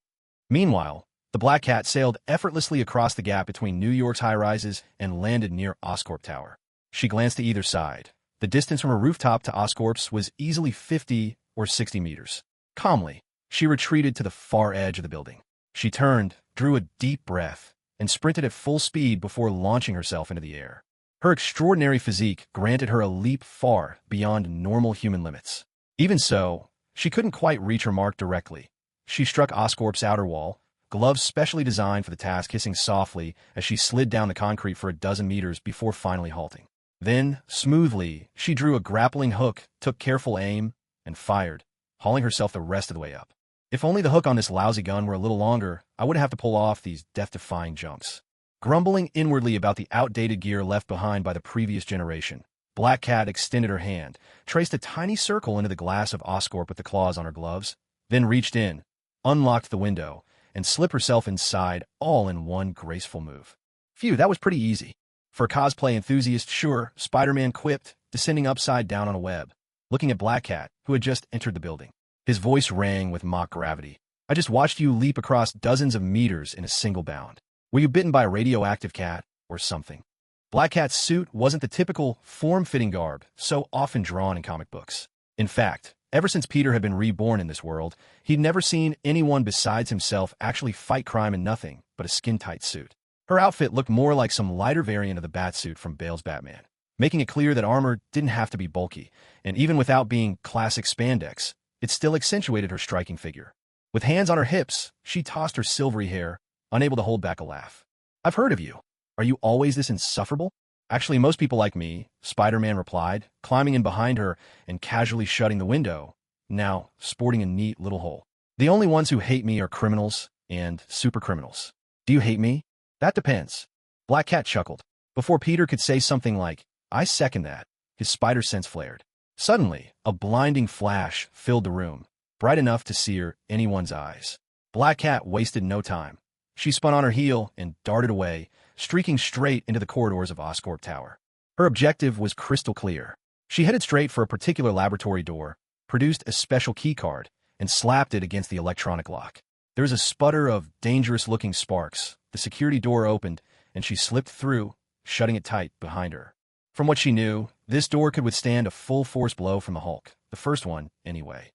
Meanwhile, the Black Cat sailed effortlessly across the gap between New York's high-rises and landed near Oscorp Tower. She glanced to either side. The distance from her rooftop to Oscorp's was easily 50 or 60 meters. Calmly, she retreated to the far edge of the building. She turned, drew a deep breath, and sprinted at full speed before launching herself into the air. Her extraordinary physique granted her a leap far beyond normal human limits. Even so, she couldn't quite reach her mark directly. She struck Oscorp's outer wall, gloves specially designed for the task hissing softly as she slid down the concrete for a dozen meters before finally halting. Then, smoothly, she drew a grappling hook, took careful aim, and fired, hauling herself the rest of the way up. If only the hook on this lousy gun were a little longer, I wouldn't have to pull off these death-defying jumps. Grumbling inwardly about the outdated gear left behind by the previous generation, Black Cat extended her hand, traced a tiny circle into the glass of Oscorp with the claws on her gloves, then reached in, unlocked the window, and slipped herself inside all in one graceful move. Phew, that was pretty easy. For a cosplay enthusiast, sure, Spider-Man quipped, descending upside down on a web, looking at Black Cat, who had just entered the building. His voice rang with mock gravity. I just watched you leap across dozens of meters in a single bound. Were you bitten by a radioactive cat or something? Black Cat's suit wasn't the typical form-fitting garb so often drawn in comic books. In fact, ever since Peter had been reborn in this world, he'd never seen anyone besides himself actually fight crime in nothing but a skin-tight suit. Her outfit looked more like some lighter variant of the Batsuit from Bale's Batman, making it clear that armor didn't have to be bulky, and even without being classic spandex, it still accentuated her striking figure. With hands on her hips, she tossed her silvery hair, unable to hold back a laugh. I've heard of you. Are you always this insufferable? Actually, most people like me, Spider-Man replied, climbing in behind her and casually shutting the window, now sporting a neat little hole. The only ones who hate me are criminals and supercriminals. Do you hate me? That depends. Black Cat chuckled. Before Peter could say something like, I second that, his spider sense flared. Suddenly, a blinding flash filled the room, bright enough to sear anyone's eyes. Black Cat wasted no time. She spun on her heel and darted away, streaking straight into the corridors of Oscorp Tower. Her objective was crystal clear. She headed straight for a particular laboratory door, produced a special keycard, and slapped it against the electronic lock. There was a sputter of dangerous-looking sparks. The security door opened, and she slipped through, shutting it tight behind her. From what she knew, this door could withstand a full-force blow from the Hulk, the first one, anyway.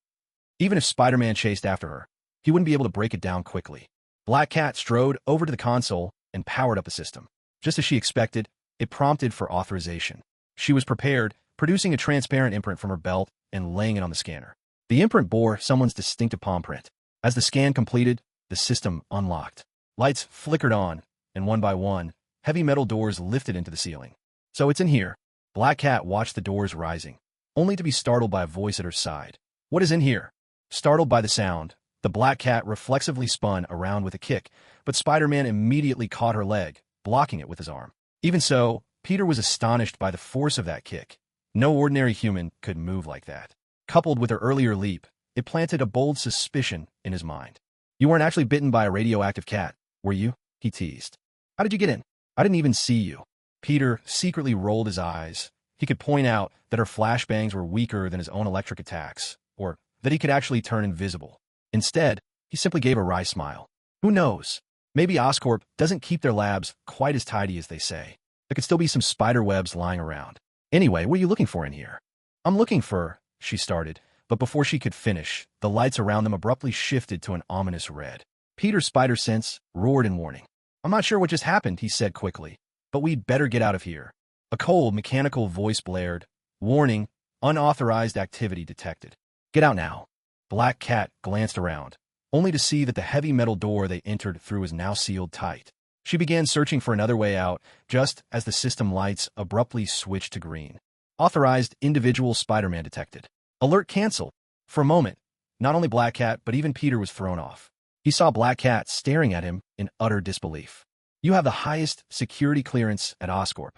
Even if Spider-Man chased after her, he wouldn't be able to break it down quickly. Black Cat strode over to the console and powered up the system. Just as she expected, it prompted for authorization. She was prepared, producing a transparent imprint from her belt and laying it on the scanner. The imprint bore someone's distinctive palm print. As the scan completed, the system unlocked. Lights flickered on, and one by one, heavy metal doors lifted into the ceiling. So it's in here. Black Cat watched the doors rising, only to be startled by a voice at her side. What is in here? Startled by the sound, the Black Cat reflexively spun around with a kick, but Spider-Man immediately caught her leg, blocking it with his arm. Even so, Peter was astonished by the force of that kick. No ordinary human could move like that. Coupled with her earlier leap, It planted a bold suspicion in his mind. You weren't actually bitten by a radioactive cat, were you? He teased. How did you get in? I didn't even see you. Peter secretly rolled his eyes. He could point out that her flashbangs were weaker than his own electric attacks, or that he could actually turn invisible. Instead, he simply gave a wry smile. Who knows? Maybe Oscorp doesn't keep their labs quite as tidy as they say. There could still be some spider webs lying around. Anyway, what are you looking for in here? I'm looking for, she started, but before she could finish, the lights around them abruptly shifted to an ominous red. Peter's spider sense roared in warning. I'm not sure what just happened, he said quickly, but we'd better get out of here. A cold, mechanical voice blared. Warning, unauthorized activity detected. Get out now. Black Cat glanced around, only to see that the heavy metal door they entered through was now sealed tight. She began searching for another way out, just as the system lights abruptly switched to green. Authorized individual Spider-Man detected. Alert canceled. For a moment, not only Black Cat, but even Peter was thrown off. He saw Black Cat staring at him in utter disbelief. You have the highest security clearance at Oscorp.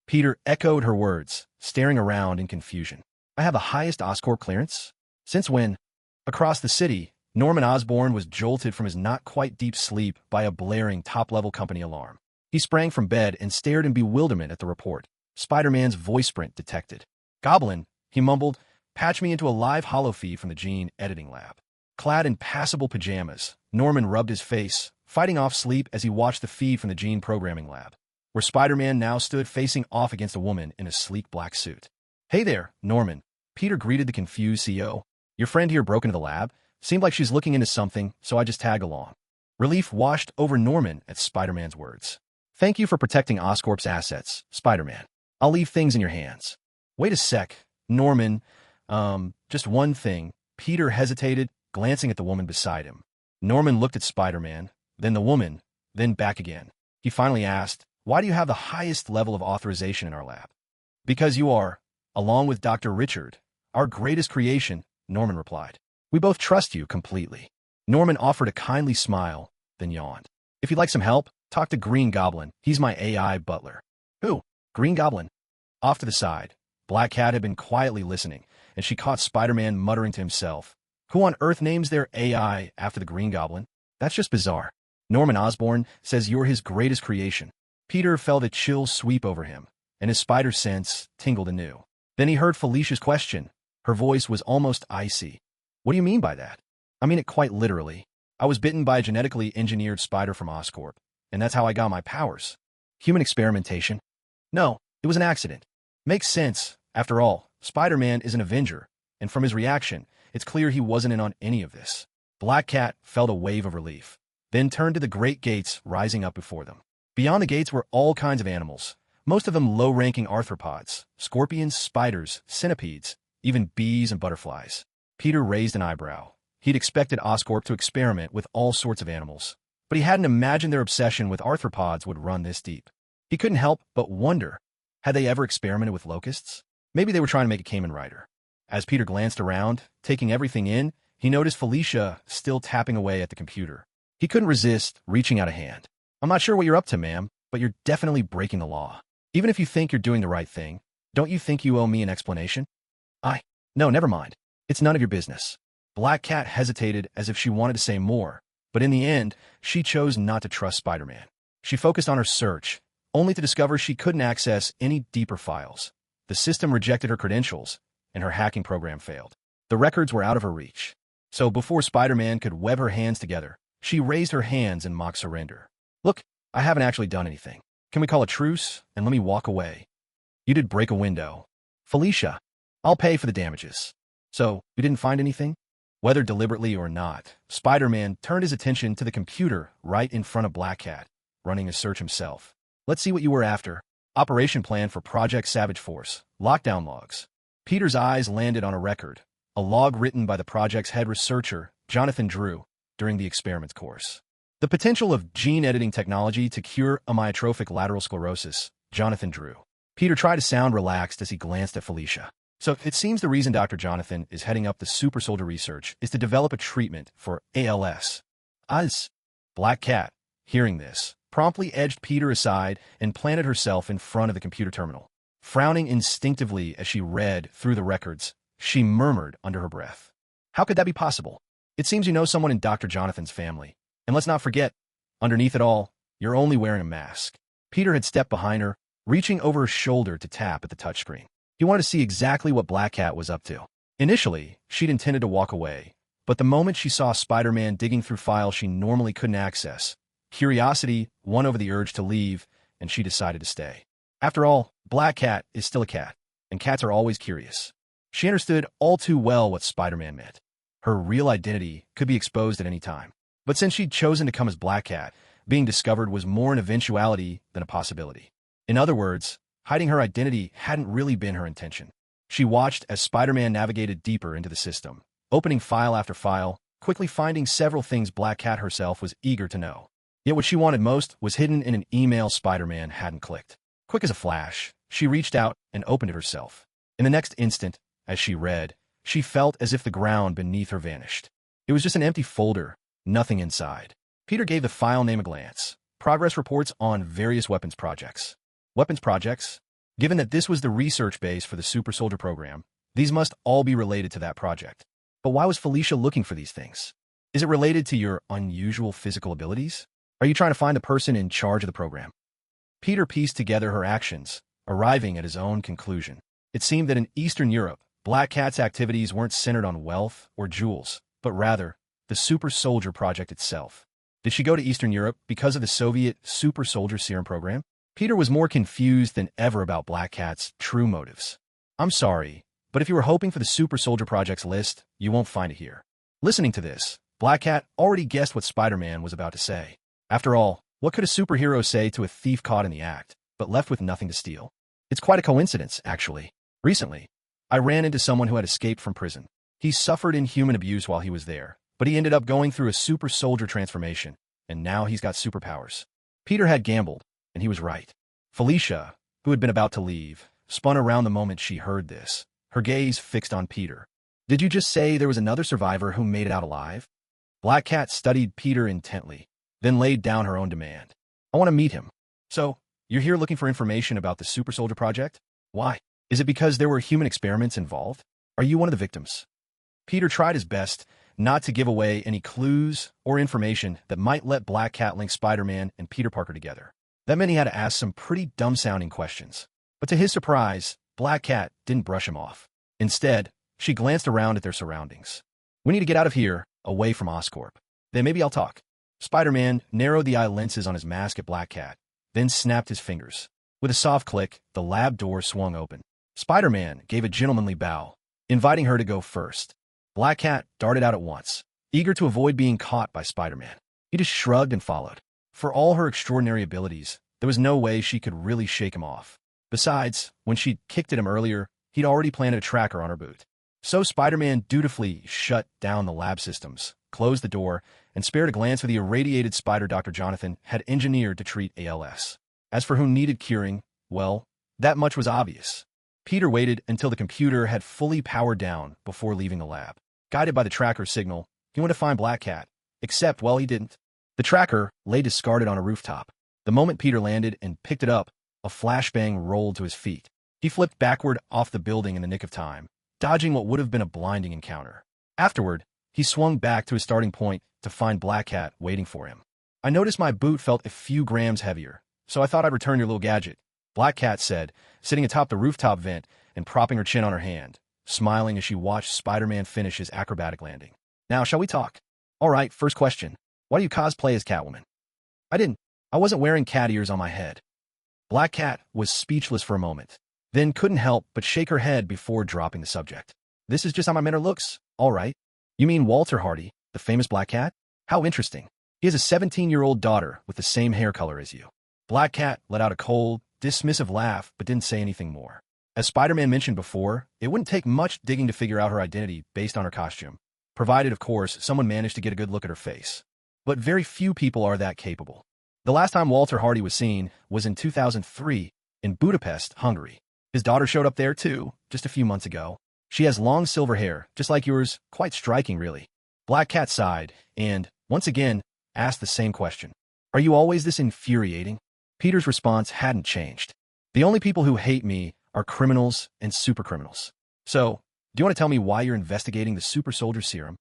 Peter echoed her words, staring around in confusion. I have the highest Oscorp clearance? Since when? Across the city, Norman Osborn was jolted from his not-quite-deep sleep by a blaring top-level company alarm. He sprang from bed and stared in bewilderment at the report. Spider-Man's voice print detected. Goblin, he mumbled, patch me into a live hollow feed from the gene editing lab. Clad in passable pajamas, Norman rubbed his face, fighting off sleep as he watched the feed from the gene programming lab, where Spider-Man now stood facing off against a woman in a sleek black suit. Hey there, Norman. Peter greeted the confused CEO. Your friend here broke into the lab? Seemed like she's looking into something, so I just tagged along. Relief washed over Norman at Spider-Man's words. Thank you for protecting Oscorp's assets, Spider-Man. I'll leave things in your hands. Wait a sec, Norman. Just one thing. Peter hesitated, glancing at the woman beside him. Norman looked at Spider-Man, then the woman, then back again. He finally asked, why do you have the highest level of authorization in our lab? Because you are, along with Dr. Richard, our greatest creation, Norman replied. We both trust you completely. Norman offered a kindly smile, then yawned. If you'd like some help, talk to Green Goblin. He's my AI butler. Who? Green Goblin? Off to the side, Black Cat had been quietly listening, and she caught Spider-Man muttering to himself. Who on earth names their AI after the Green Goblin? That's just bizarre. Norman Osborn says you're his greatest creation. Peter felt a chill sweep over him, and his spider sense tingled anew. Then he heard Felicia's question. Her voice was almost icy. What do you mean by that? I mean it quite literally. I was bitten by a genetically engineered spider from Oscorp, and that's how I got my powers. Human experimentation? No, it was an accident. Makes sense. After all, Spider-Man is an Avenger, and from his reaction, it's clear he wasn't in on any of this. Black Cat felt a wave of relief, then turned to the great gates rising up before them. Beyond the gates were all kinds of animals, most of them low-ranking arthropods, scorpions, spiders, centipedes, even bees and butterflies. Peter raised an eyebrow. He'd expected Oscorp to experiment with all sorts of animals, but he hadn't imagined their obsession with arthropods would run this deep. He couldn't help but wonder, had they ever experimented with locusts? Maybe they were trying to make a Kamen Rider. As Peter glanced around, taking everything in, he noticed Felicia still tapping away at the computer. He couldn't resist reaching out a hand. I'm not sure what you're up to, ma'am, but you're definitely breaking the law. Even if you think you're doing the right thing, don't you think you owe me an explanation? No, never mind. It's none of your business. Black Cat hesitated as if she wanted to say more, but in the end, she chose not to trust Spider-Man. She focused on her search, only to discover she couldn't access any deeper files. The system rejected her credentials, and her hacking program failed. The records were out of her reach. So before Spider-Man could web her hands together, she raised her hands in mock surrender. Look, I haven't actually done anything. Can we call a truce and let me walk away? You did break a window. Felicia, I'll pay for the damages. So, you didn't find anything? Whether deliberately or not, Spider-Man turned his attention to the computer right in front of Black Cat, running a search himself. Let's see what you were after. Operation plan for Project Savage Force. Lockdown logs. Peter's eyes landed on a record, a log written by the project's head researcher, Jonathan Drew, during the experiments course. The potential of gene editing technology to cure amyotrophic lateral sclerosis, Jonathan Drew. Peter tried to sound relaxed as he glanced at Felicia. So it seems the reason Dr. Jonathan is heading up the super soldier research is to develop a treatment for ALS. Black Cat, hearing this, promptly edged Peter aside and planted herself in front of the computer terminal. Frowning instinctively as she read through the records, she murmured under her breath. How could that be possible? It seems you know someone in Dr. Jonathan's family. And let's not forget, underneath it all, you're only wearing a mask. Peter had stepped behind her, reaching over her shoulder to tap at the touchscreen. He wanted to see exactly what Black Cat was up to. Initially, she'd intended to walk away, but the moment she saw Spider-Man digging through files she normally couldn't access, curiosity won over the urge to leave, and she decided to stay. After all, Black Cat is still a cat, and cats are always curious. She understood all too well what Spider-Man meant. Her real identity could be exposed at any time. But since she'd chosen to come as Black Cat, being discovered was more an eventuality than a possibility. In other words, hiding her identity hadn't really been her intention. She watched as Spider-Man navigated deeper into the system, opening file after file, quickly finding several things Black Cat herself was eager to know. Yet what she wanted most was hidden in an email Spider-Man hadn't clicked. Quick as a flash, she reached out and opened it herself. In the next instant, as she read, she felt as if the ground beneath her vanished. It was just an empty folder, nothing inside. Peter gave the file name a glance. Progress reports on various weapons projects. Weapons projects? Given that this was the research base for the Super Soldier program, these must all be related to that project. But why was Felicia looking for these things? Is it related to your unusual physical abilities? Are you trying to find the person in charge of the program? Peter pieced together her actions, arriving at his own conclusion. It seemed that in Eastern Europe, Black Cat's activities weren't centered on wealth or jewels, but rather the Super Soldier project itself. Did she go to Eastern Europe because of the Soviet Super Soldier Serum program? Peter was more confused than ever about Black Cat's true motives. I'm sorry, but if you were hoping for the Super Soldier Project's list, you won't find it here. Listening to this, Black Cat already guessed what Spider-Man was about to say. After all, what could a superhero say to a thief caught in the act, but left with nothing to steal? It's quite a coincidence, actually. Recently, I ran into someone who had escaped from prison. He suffered inhuman abuse while he was there, but he ended up going through a super soldier transformation, and now he's got superpowers. Peter had gambled, and he was right. Felicia, who had been about to leave, spun around the moment she heard this, her gaze fixed on Peter. Did you just say there was another survivor who made it out alive? Black Cat studied Peter intently, then laid down her own demand. I want to meet him. So, you're here looking for information about the Super Soldier Project? Why? Is it because there were human experiments involved? Are you one of the victims? Peter tried his best not to give away any clues or information that might let Black Cat link Spider-Man and Peter Parker together. That meant he had to ask some pretty dumb-sounding questions. But to his surprise, Black Cat didn't brush him off. Instead, she glanced around at their surroundings. We need to get out of here, away from Oscorp. Then maybe I'll talk. Spider-Man narrowed the eye lenses on his mask at Black Cat, then snapped his fingers. With a soft click, the lab door swung open. Spider-Man gave a gentlemanly bow, inviting her to go first. Black Cat darted out at once, eager to avoid being caught by Spider-Man. He just shrugged and followed. For all her extraordinary abilities, there was no way she could really shake him off. Besides, when she'd kicked at him earlier, he'd already planted a tracker on her boot. So Spider-Man dutifully shut down the lab systems, closed the door, and spared a glance for the irradiated spider Dr. Jonathan had engineered to treat ALS. As for who needed curing, well, that much was obvious. Peter waited until the computer had fully powered down before leaving the lab. Guided by the tracker's signal, he went to find Black Cat, except, well, he didn't. The tracker lay discarded on a rooftop. The moment Peter landed and picked it up, a flashbang rolled to his feet. He flipped backward off the building in the nick of time, dodging what would have been a blinding encounter. Afterward, he swung back to his starting point to find Black Cat waiting for him. I noticed my boot felt a few grams heavier, so I thought I'd return your little gadget, Black Cat said, sitting atop the rooftop vent and propping her chin on her hand, smiling as she watched Spider-Man finish his acrobatic landing. Now, shall we talk? All right, first question. Why do you cosplay as Catwoman? I didn't. I wasn't wearing cat ears on my head. Black Cat was speechless for a moment, then couldn't help but shake her head before dropping the subject. This is just how my mentor looks. All right. You mean Walter Hardy, the famous Black Cat? How interesting. He has a 17-year-old daughter with the same hair color as you. Black Cat let out a cold, dismissive laugh but didn't say anything more. As Spider-Man mentioned before, it wouldn't take much digging to figure out her identity based on her costume, provided, of course, someone managed to get a good look at her face. But very few people are that capable. The last time Walter Hardy was seen was in 2003 in Budapest, Hungary. His daughter showed up there too, just a few months ago. She has long silver hair, just like yours, quite striking really. Black Cat sighed and, once again, asked the same question. Are you always this infuriating? Peter's response hadn't changed. The only people who hate me are criminals and supercriminals. So, Do you want to tell me why you're investigating the super soldier serum?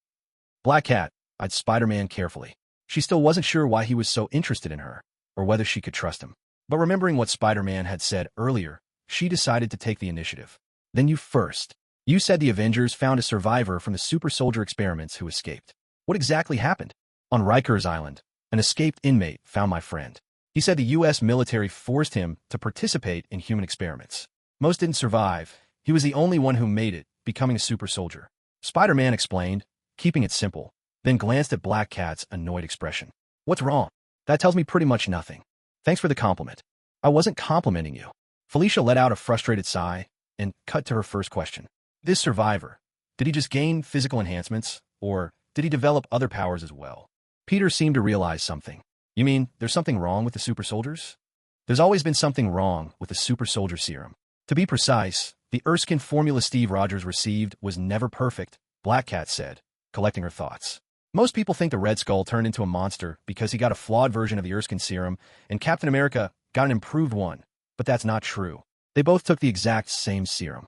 Black Cat eyed Spider-Man carefully. She still wasn't sure why he was so interested in her, or whether she could trust him. But remembering what Spider-Man had said earlier, she decided to take the initiative. Then you first. You said the Avengers found a survivor from the super soldier experiments who escaped. What exactly happened? On Rikers Island, an escaped inmate found my friend. He said the U.S. military forced him to participate in human experiments. Most didn't survive. He was the only one who made it, becoming a super soldier. Spider-Man explained, keeping it simple, then glanced at Black Cat's annoyed expression. What's wrong? That tells me pretty much nothing. Thanks for the compliment. I wasn't complimenting you. Felicia let out a frustrated sigh and cut to her first question. This survivor, did he just gain physical enhancements, or did he develop other powers as well? Peter seemed to realize something. You mean there's something wrong with the super soldiers? There's always been something wrong with the super soldier serum. To be precise, the Erskine formula Steve Rogers received was never perfect, Black Cat said, collecting her thoughts. Most people think the Red Skull turned into a monster because he got a flawed version of the Erskine serum, and Captain America got an improved one. But that's not true. They both took the exact same serum.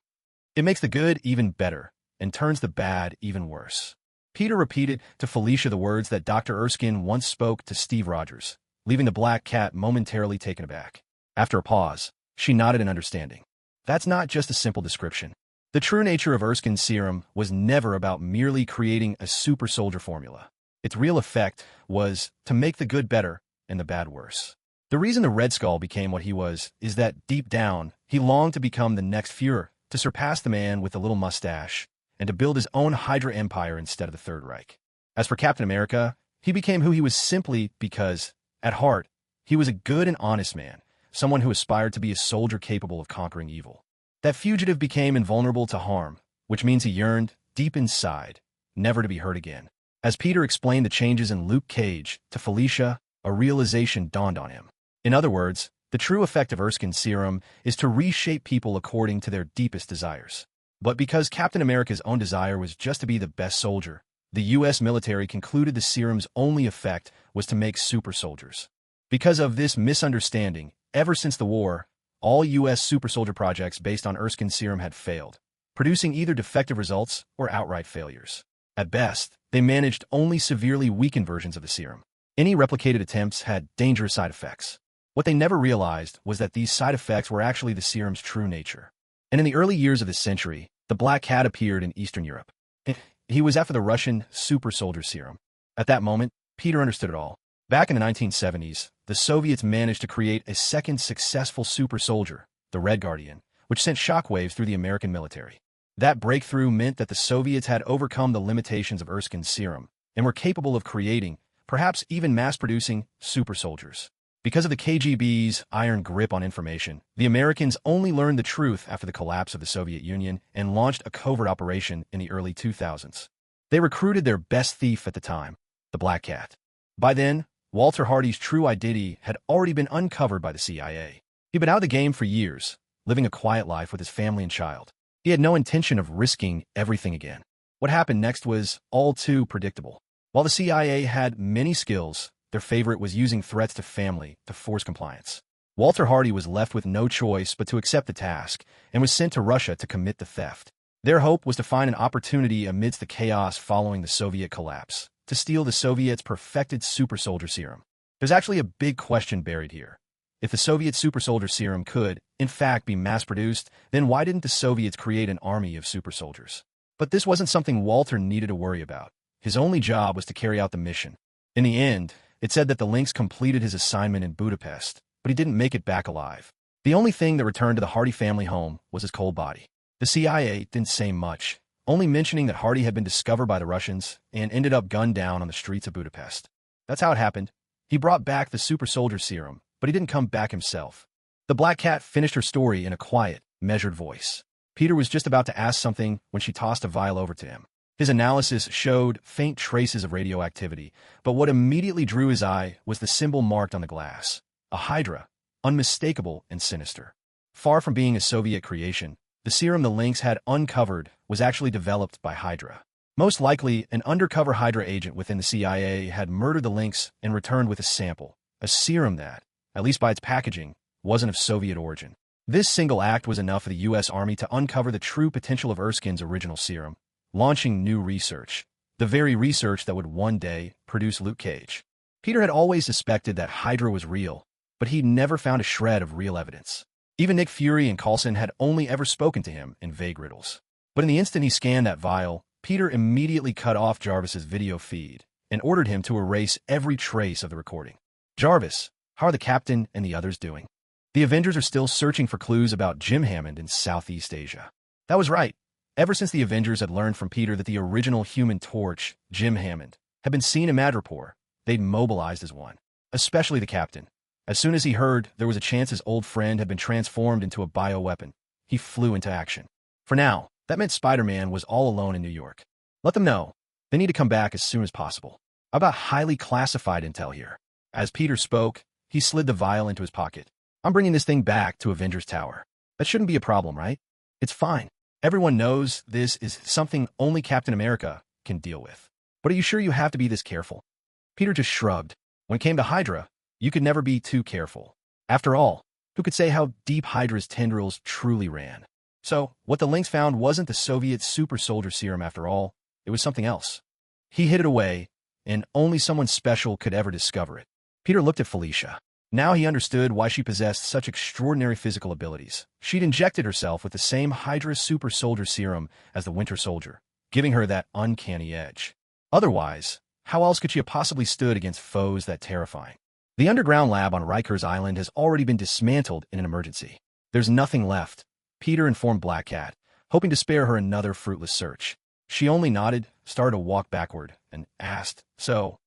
It makes the good even better, and turns the bad even worse. Peter repeated to Felicia the words that Dr. Erskine once spoke to Steve Rogers, leaving the Black Cat momentarily taken aback. After a pause, she nodded in understanding. That's not just a simple description. The true nature of Erskine's serum was never about merely creating a super soldier formula. Its real effect was to make the good better and the bad worse. The reason the Red Skull became what he was is that, deep down, he longed to become the next Führer, to surpass the man with the little mustache, and to build his own Hydra empire instead of the Third Reich. As for Captain America, he became who he was simply because, at heart, he was a good and honest man, someone who aspired to be a soldier capable of conquering evil. That fugitive became invulnerable to harm, which means he yearned, deep inside, never to be hurt again. As Peter explained the changes in Luke Cage to Felicia, a realization dawned on him. In other words, the true effect of Erskine's serum is to reshape people according to their deepest desires. But because Captain America's own desire was just to be the best soldier, the U.S. military concluded the serum's only effect was to make super soldiers. Because of this misunderstanding, ever since the war, all U.S. super soldier projects based on Erskine's serum had failed, producing either defective results or outright failures. At best, they managed only severely weakened versions of the serum. Any replicated attempts had dangerous side effects. What they never realized was that these side effects were actually the serum's true nature. And in the early years of this century, the Black Cat appeared in Eastern Europe. He was after the Russian super soldier serum. At that moment, Peter understood it all. Back in the 1970s, the Soviets managed to create a second successful super soldier, the Red Guardian, which sent shockwaves through the American military. That breakthrough meant that the Soviets had overcome the limitations of Erskine's serum and were capable of creating, perhaps even mass-producing, super soldiers. Because of the KGB's iron grip on information, the Americans only learned the truth after the collapse of the Soviet Union and launched a covert operation in the early 2000s. They recruited their best thief at the time, the Black Cat. By then, Walter Hardy's true identity had already been uncovered by the CIA. He'd been out of the game for years, living a quiet life with his family and child. He had no intention of risking everything again. What happened next was all too predictable. While the CIA had many skills, their favorite was using threats to family to force compliance. Walter Hardy was left with no choice but to accept the task and was sent to Russia to commit the theft. Their hope was to find an opportunity amidst the chaos following the Soviet collapse, to steal the Soviets' perfected super soldier serum. There's actually a big question buried here. If the Soviet super soldier serum could, in fact, be mass-produced, then why didn't the Soviets create an army of super soldiers? But this wasn't something Walter needed to worry about. His only job was to carry out the mission. In the end, it said that the Lynx completed his assignment in Budapest, but he didn't make it back alive. The only thing that returned to the Hardy family home was his cold body. The CIA didn't say much, only mentioning that Hardy had been discovered by the Russians and ended up gunned down on the streets of Budapest. That's how it happened. He brought back the super soldier serum, but he didn't come back himself. The Black Cat finished her story in a quiet, measured voice. Peter was just about to ask something when she tossed a vial over to him. His analysis showed faint traces of radioactivity, but what immediately drew his eye was the symbol marked on the glass, a Hydra, unmistakable and sinister. Far from being a Soviet creation, the serum the Lynx had uncovered was actually developed by Hydra. Most likely, an undercover Hydra agent within the CIA had murdered the Lynx and returned with a sample, a serum that, at least by its packaging, wasn't of Soviet origin. This single act was enough for the U.S. Army to uncover the true potential of Erskine's original serum, launching new research, the very research that would one day produce Luke Cage. Peter had always suspected that Hydra was real, but he'd never found a shred of real evidence. Even Nick Fury and Coulson had only ever spoken to him in vague riddles. But in the instant he scanned that vial, Peter immediately cut off Jarvis's video feed and ordered him to erase every trace of the recording. "Jarvis, how are the captain and the others doing?" "The Avengers are still searching for clues about Jim Hammond in Southeast Asia." That was right. Ever since the Avengers had learned from Peter that the original Human Torch, Jim Hammond, had been seen in Madripoor, they'd mobilized as one. Especially the captain. As soon as he heard there was a chance his old friend had been transformed into a bioweapon, he flew into action. For now, that meant Spider-Man was all alone in New York. Let them know. They need to come back as soon as possible. How about highly classified intel here? As Peter spoke, he slid the vial into his pocket. "I'm bringing this thing back to Avengers Tower. That shouldn't be a problem, right? It's fine. Everyone knows this is something only Captain America can deal with. But are you sure you have to be this careful?" Peter just shrugged. When it came to Hydra, you could never be too careful. After all, who could say how deep Hydra's tendrils truly ran? So, what the Lynx found wasn't the Soviet super soldier serum after all. It was something else. He hid it away, and only someone special could ever discover it. Peter looked at Felicia. Now he understood why she possessed such extraordinary physical abilities. She'd injected herself with the same Hydra super soldier serum as the Winter Soldier, giving her that uncanny edge. Otherwise, how else could she have possibly stood against foes that terrifying? The underground lab on Rikers Island has already been dismantled in an emergency. There's nothing left, Peter informed Black Cat, hoping to spare her another fruitless search. She only nodded, started to walk backward, and asked, "So,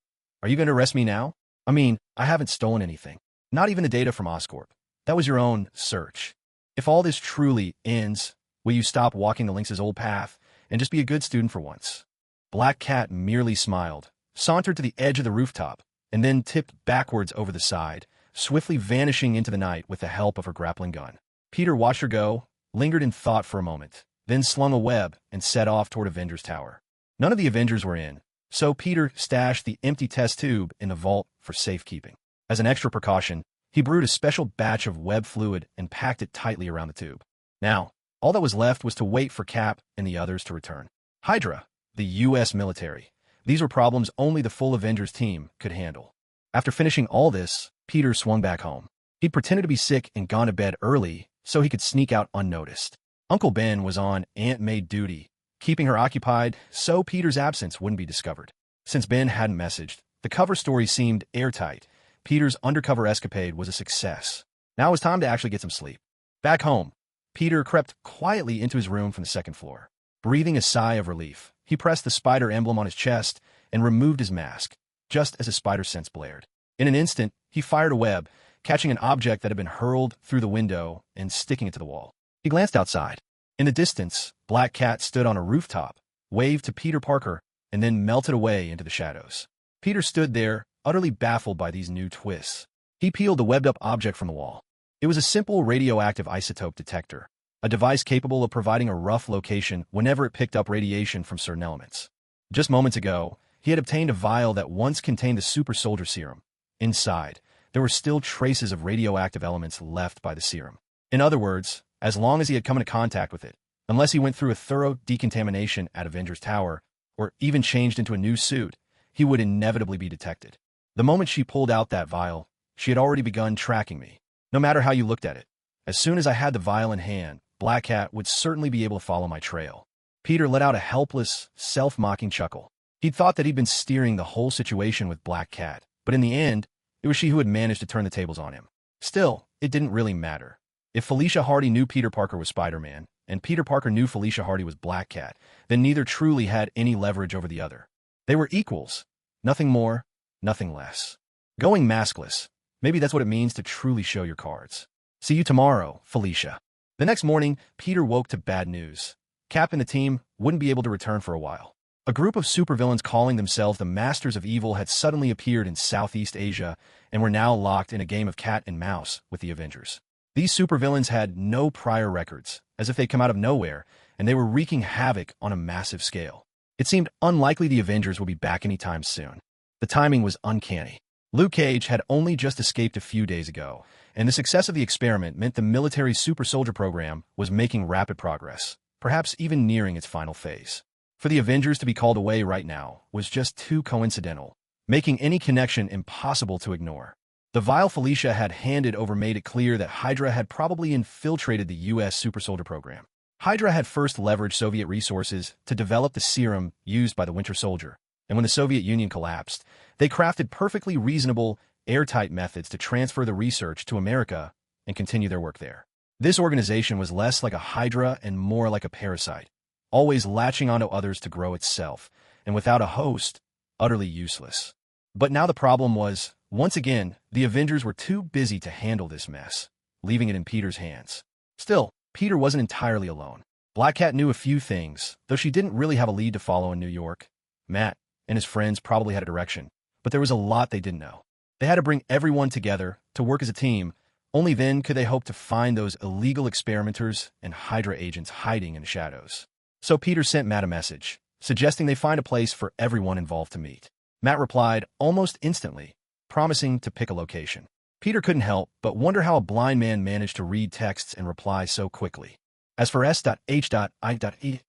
are you going to arrest me now? I mean, I haven't stolen anything. Not even the data from Oscorp. That was your own search. If all this truly ends, will you stop walking the Lynx's old path and just be a good student for once?" Black Cat merely smiled, sauntered to the edge of the rooftop, and then tipped backwards over the side, swiftly vanishing into the night with the help of her grappling gun. Peter watched her go, lingered in thought for a moment, then slung a web and set off toward Avengers Tower. None of the Avengers were in, so Peter stashed the empty test tube in the vault for safekeeping. As an extra precaution, he brewed a special batch of web fluid and packed it tightly around the tube. Now, all that was left was to wait for Cap and the others to return. Hydra, the U.S. military. These were problems only the full Avengers team could handle. After finishing all this, Peter swung back home. He'd pretended to be sick and gone to bed early so he could sneak out unnoticed. Uncle Ben was on Aunt May duty, keeping her occupied so Peter's absence wouldn't be discovered. Since Ben hadn't messaged, the cover story seemed airtight. Peter's undercover escapade was a success. Now it was time to actually get some sleep. Back home, Peter crept quietly into his room from the second floor. Breathing a sigh of relief, he pressed the spider emblem on his chest and removed his mask, just as his spider sense blared. In an instant, he fired a web, catching an object that had been hurled through the window and sticking it to the wall. He glanced outside. In the distance, Black Cat stood on a rooftop, waved to Peter Parker, and then melted away into the shadows. Peter stood there, utterly baffled by these new twists. He peeled the webbed-up object from the wall. It was a simple radioactive isotope detector, a device capable of providing a rough location whenever it picked up radiation from certain elements. Just moments ago, he had obtained a vial that once contained the super soldier serum. Inside, there were still traces of radioactive elements left by the serum. In other words, as long as he had come into contact with it, unless he went through a thorough decontamination at Avengers Tower, or even changed into a new suit, he would inevitably be detected. The moment she pulled out that vial, she had already begun tracking me, no matter how you looked at it. As soon as I had the vial in hand, Black Cat would certainly be able to follow my trail. Peter let out a helpless, self-mocking chuckle. He'd thought that he'd been steering the whole situation with Black Cat, but in the end, it was she who had managed to turn the tables on him. Still, it didn't really matter. If Felicia Hardy knew Peter Parker was Spider-Man, and Peter Parker knew Felicia Hardy was Black Cat, then neither truly had any leverage over the other. They were equals. Nothing more, nothing less. Going maskless. Maybe that's what it means to truly show your cards. See you tomorrow, Felicia. The next morning, Peter woke to bad news. Cap and the team wouldn't be able to return for a while. A group of supervillains calling themselves the Masters of Evil had suddenly appeared in Southeast Asia and were now locked in a game of cat and mouse with the Avengers. These supervillains had no prior records, as if they'd come out of nowhere, and they were wreaking havoc on a massive scale. It seemed unlikely the Avengers would be back anytime soon. The timing was uncanny. Luke Cage had only just escaped a few days ago, And the success of the experiment meant the military super soldier program was making rapid progress, perhaps even nearing its final phase. For the Avengers to be called away right now was just too coincidental, making any connection impossible to ignore. The vial Felicia had handed over made it clear that Hydra had probably infiltrated the U.S. super soldier program. Hydra had first leveraged Soviet resources to develop the serum used by the Winter Soldier, and when the Soviet Union collapsed, they crafted perfectly reasonable, airtight methods to transfer the research to America and continue their work there. This organization was less like a Hydra and more like a parasite, always latching onto others to grow itself, and without a host, utterly useless. But now the problem was, once again, the Avengers were too busy to handle this mess, leaving it in Peter's hands. Still, Peter wasn't entirely alone. Black Cat knew a few things, though she didn't really have a lead to follow in New York. Matt and his friends probably had a direction, but there was a lot they didn't know. They had to bring everyone together to work as a team. Only then could they hope to find those illegal experimenters and Hydra agents hiding in the shadows. So Peter sent Matt a message, suggesting they find a place for everyone involved to meet. Matt replied almost instantly, promising to pick a location. Peter couldn't help but wonder how a blind man managed to read texts and reply so quickly. As for S.H.I.E.L.D.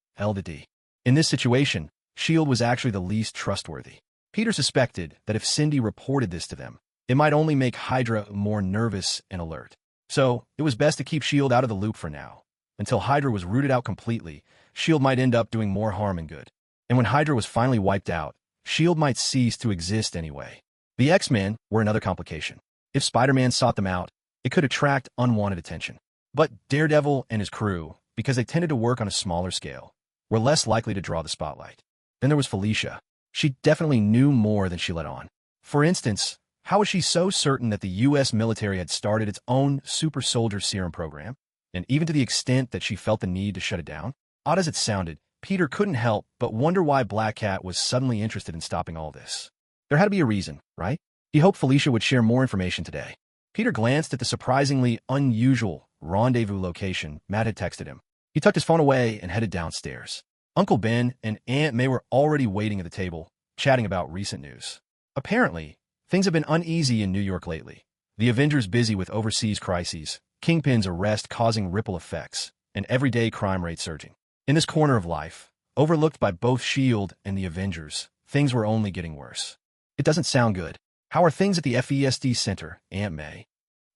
In this situation, S.H.I.E.L.D. was actually the least trustworthy. Peter suspected that if Cindy reported this to them, it might only make Hydra more nervous and alert. So, it was best to keep S.H.I.E.L.D. out of the loop for now. Until Hydra was rooted out completely, S.H.I.E.L.D. might end up doing more harm than good. And when Hydra was finally wiped out, S.H.I.E.L.D. might cease to exist anyway. The X-Men were another complication. If Spider-Man sought them out, it could attract unwanted attention. But Daredevil and his crew, because they tended to work on a smaller scale, were less likely to draw the spotlight. Then there was Felicia. She definitely knew more than she let on. For instance, how was she so certain that the U.S. military had started its own super soldier serum program, and even to the extent that she felt the need to shut it down? Odd as it sounded, Peter couldn't help but wonder why Black Cat was suddenly interested in stopping all this. There had to be a reason, right? He hoped Felicia would share more information today. Peter glanced at the surprisingly unusual rendezvous location Matt had texted him. He tucked his phone away and headed downstairs. Uncle Ben and Aunt May were already waiting at the table, chatting about recent news. Apparently, things have been uneasy in New York lately. The Avengers busy with overseas crises, Kingpin's arrest causing ripple effects, and everyday crime rate surging. In this corner of life, overlooked by both S.H.I.E.L.D. and the Avengers, things were only getting worse. It doesn't sound good. How are things at the FESD Center, Aunt May?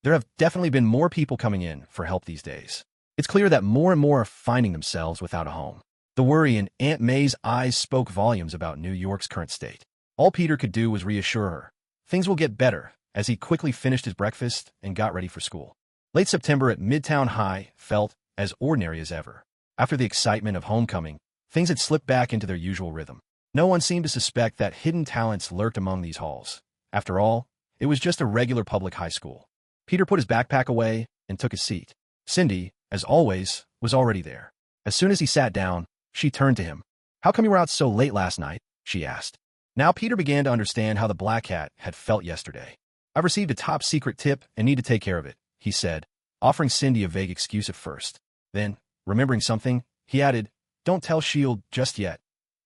There have definitely been more people coming in for help these days. It's clear that more and more are finding themselves without a home. The worry in Aunt May's eyes spoke volumes about New York's current state. All Peter could do was reassure her. Things will get better, as he quickly finished his breakfast and got ready for school. Late September at Midtown High felt as ordinary as ever. After the excitement of homecoming, things had slipped back into their usual rhythm. No one seemed to suspect that hidden talents lurked among these halls. After all, it was just a regular public high school. Peter put his backpack away and took his seat. Cindy, as always, was already there. As soon as he sat down, she turned to him. "How come you were out so late last night?" she asked. Now Peter began to understand how the Black Cat had felt yesterday. "I've received a top-secret tip and need to take care of it," he said, offering Cindy a vague excuse at first. Then, remembering something, he added, "Don't tell S.H.I.E.L.D. just yet.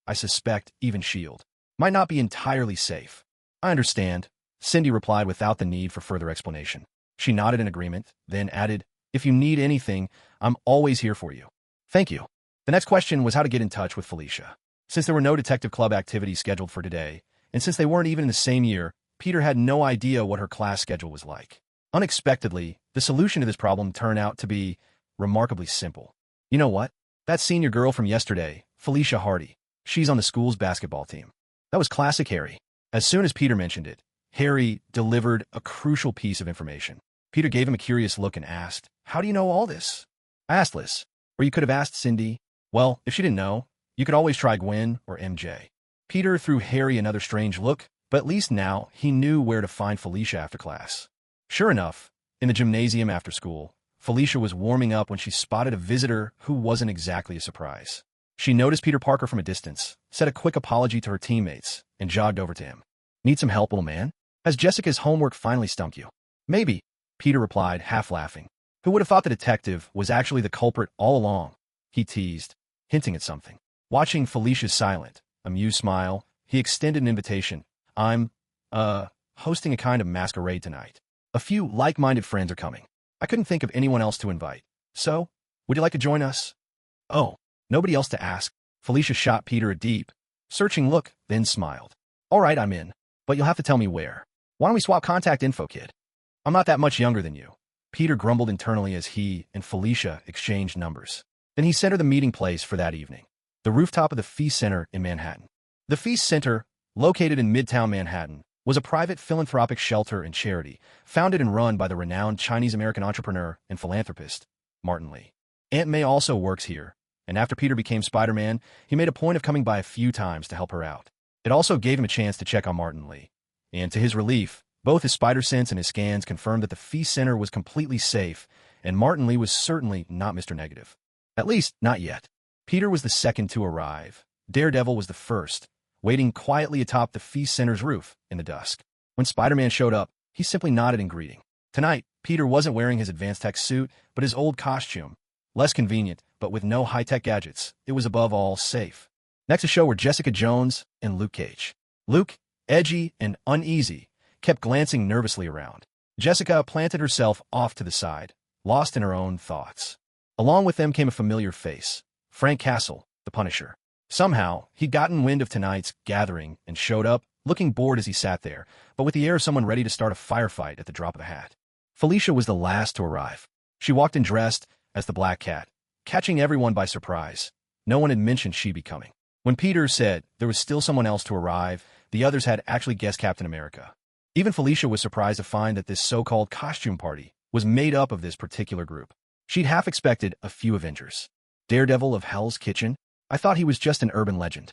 I suspect even S.H.I.E.L.D. might not be entirely safe." "I understand," Cindy replied without the need for further explanation. She nodded in agreement, then added, "If you need anything, I'm always here for you." "Thank you." The next question was how to get in touch with Felicia. Since there were no detective club activities scheduled for today, and since they weren't even in the same year, Peter had no idea what her class schedule was like. Unexpectedly, the solution to this problem turned out to be remarkably simple. "You know what? That senior girl from yesterday, Felicia Hardy. She's on the school's basketball team." That was classic Harry. As soon as Peter mentioned it, Harry delivered a crucial piece of information. Peter gave him a curious look and asked, "How do you know all this?" "I asked Liz. Or you could have asked Cindy. Well, if she didn't know, you could always try Gwen or MJ." Peter threw Harry another strange look, but at least now he knew where to find Felicia after class. Sure enough, in the gymnasium after school, Felicia was warming up when she spotted a visitor who wasn't exactly a surprise. She noticed Peter Parker from a distance, said a quick apology to her teammates, and jogged over to him. "Need some help, little man? Has Jessica's homework finally stumped you?" "Maybe," Peter replied, half laughing. Who would have thought the detective was actually the culprit all along? He teased, hinting at something. Watching Felicia's silent, amused smile, he extended an invitation. "I'm, hosting a kind of masquerade tonight. A few like-minded friends are coming. I couldn't think of anyone else to invite. So, would you like to join us? Oh, nobody else to ask. Felicia shot Peter a deep, searching look, then smiled. All right, I'm in, but you'll have to tell me where. Why don't we swap contact info, kid? I'm not that much younger than you. Peter grumbled internally as he and Felicia exchanged numbers. Then he sent her the meeting place for that evening, the rooftop of the Feast Center in Manhattan. The Feast Center, located in Midtown Manhattan, was a private philanthropic shelter and charity founded and run by the renowned Chinese-American entrepreneur and philanthropist, Martin Lee. Aunt May also works here, and after Peter became Spider-Man, he made a point of coming by a few times to help her out. It also gave him a chance to check on Martin Lee. And to his relief, both his spider sense and his scans confirmed that the Feast Center was completely safe, and Martin Lee was certainly not Mr. Negative. At least, not yet. Peter was the second to arrive. Daredevil was the first, waiting quietly atop the Feast Center's roof in the dusk. When Spider-Man showed up, he simply nodded in greeting. Tonight, Peter wasn't wearing his advanced tech suit, but his old costume. Less convenient, but with no high-tech gadgets, it was above all safe. Next to show were Jessica Jones and Luke Cage. Luke, edgy and uneasy, kept glancing nervously around. Jessica planted herself off to the side, lost in her own thoughts. Along with them came a familiar face, Frank Castle, the Punisher. Somehow, he'd gotten wind of tonight's gathering and showed up, looking bored as he sat there, but with the air of someone ready to start a firefight at the drop of a hat. Felicia was the last to arrive. She walked in dressed as the Black Cat, catching everyone by surprise. No one had mentioned she'd be coming. When Peter said there was still someone else to arrive, the others had actually guessed Captain America. Even Felicia was surprised to find that this so-called costume party was made up of this particular group. She'd half expected a few Avengers. Daredevil of Hell's Kitchen? I thought he was just an urban legend.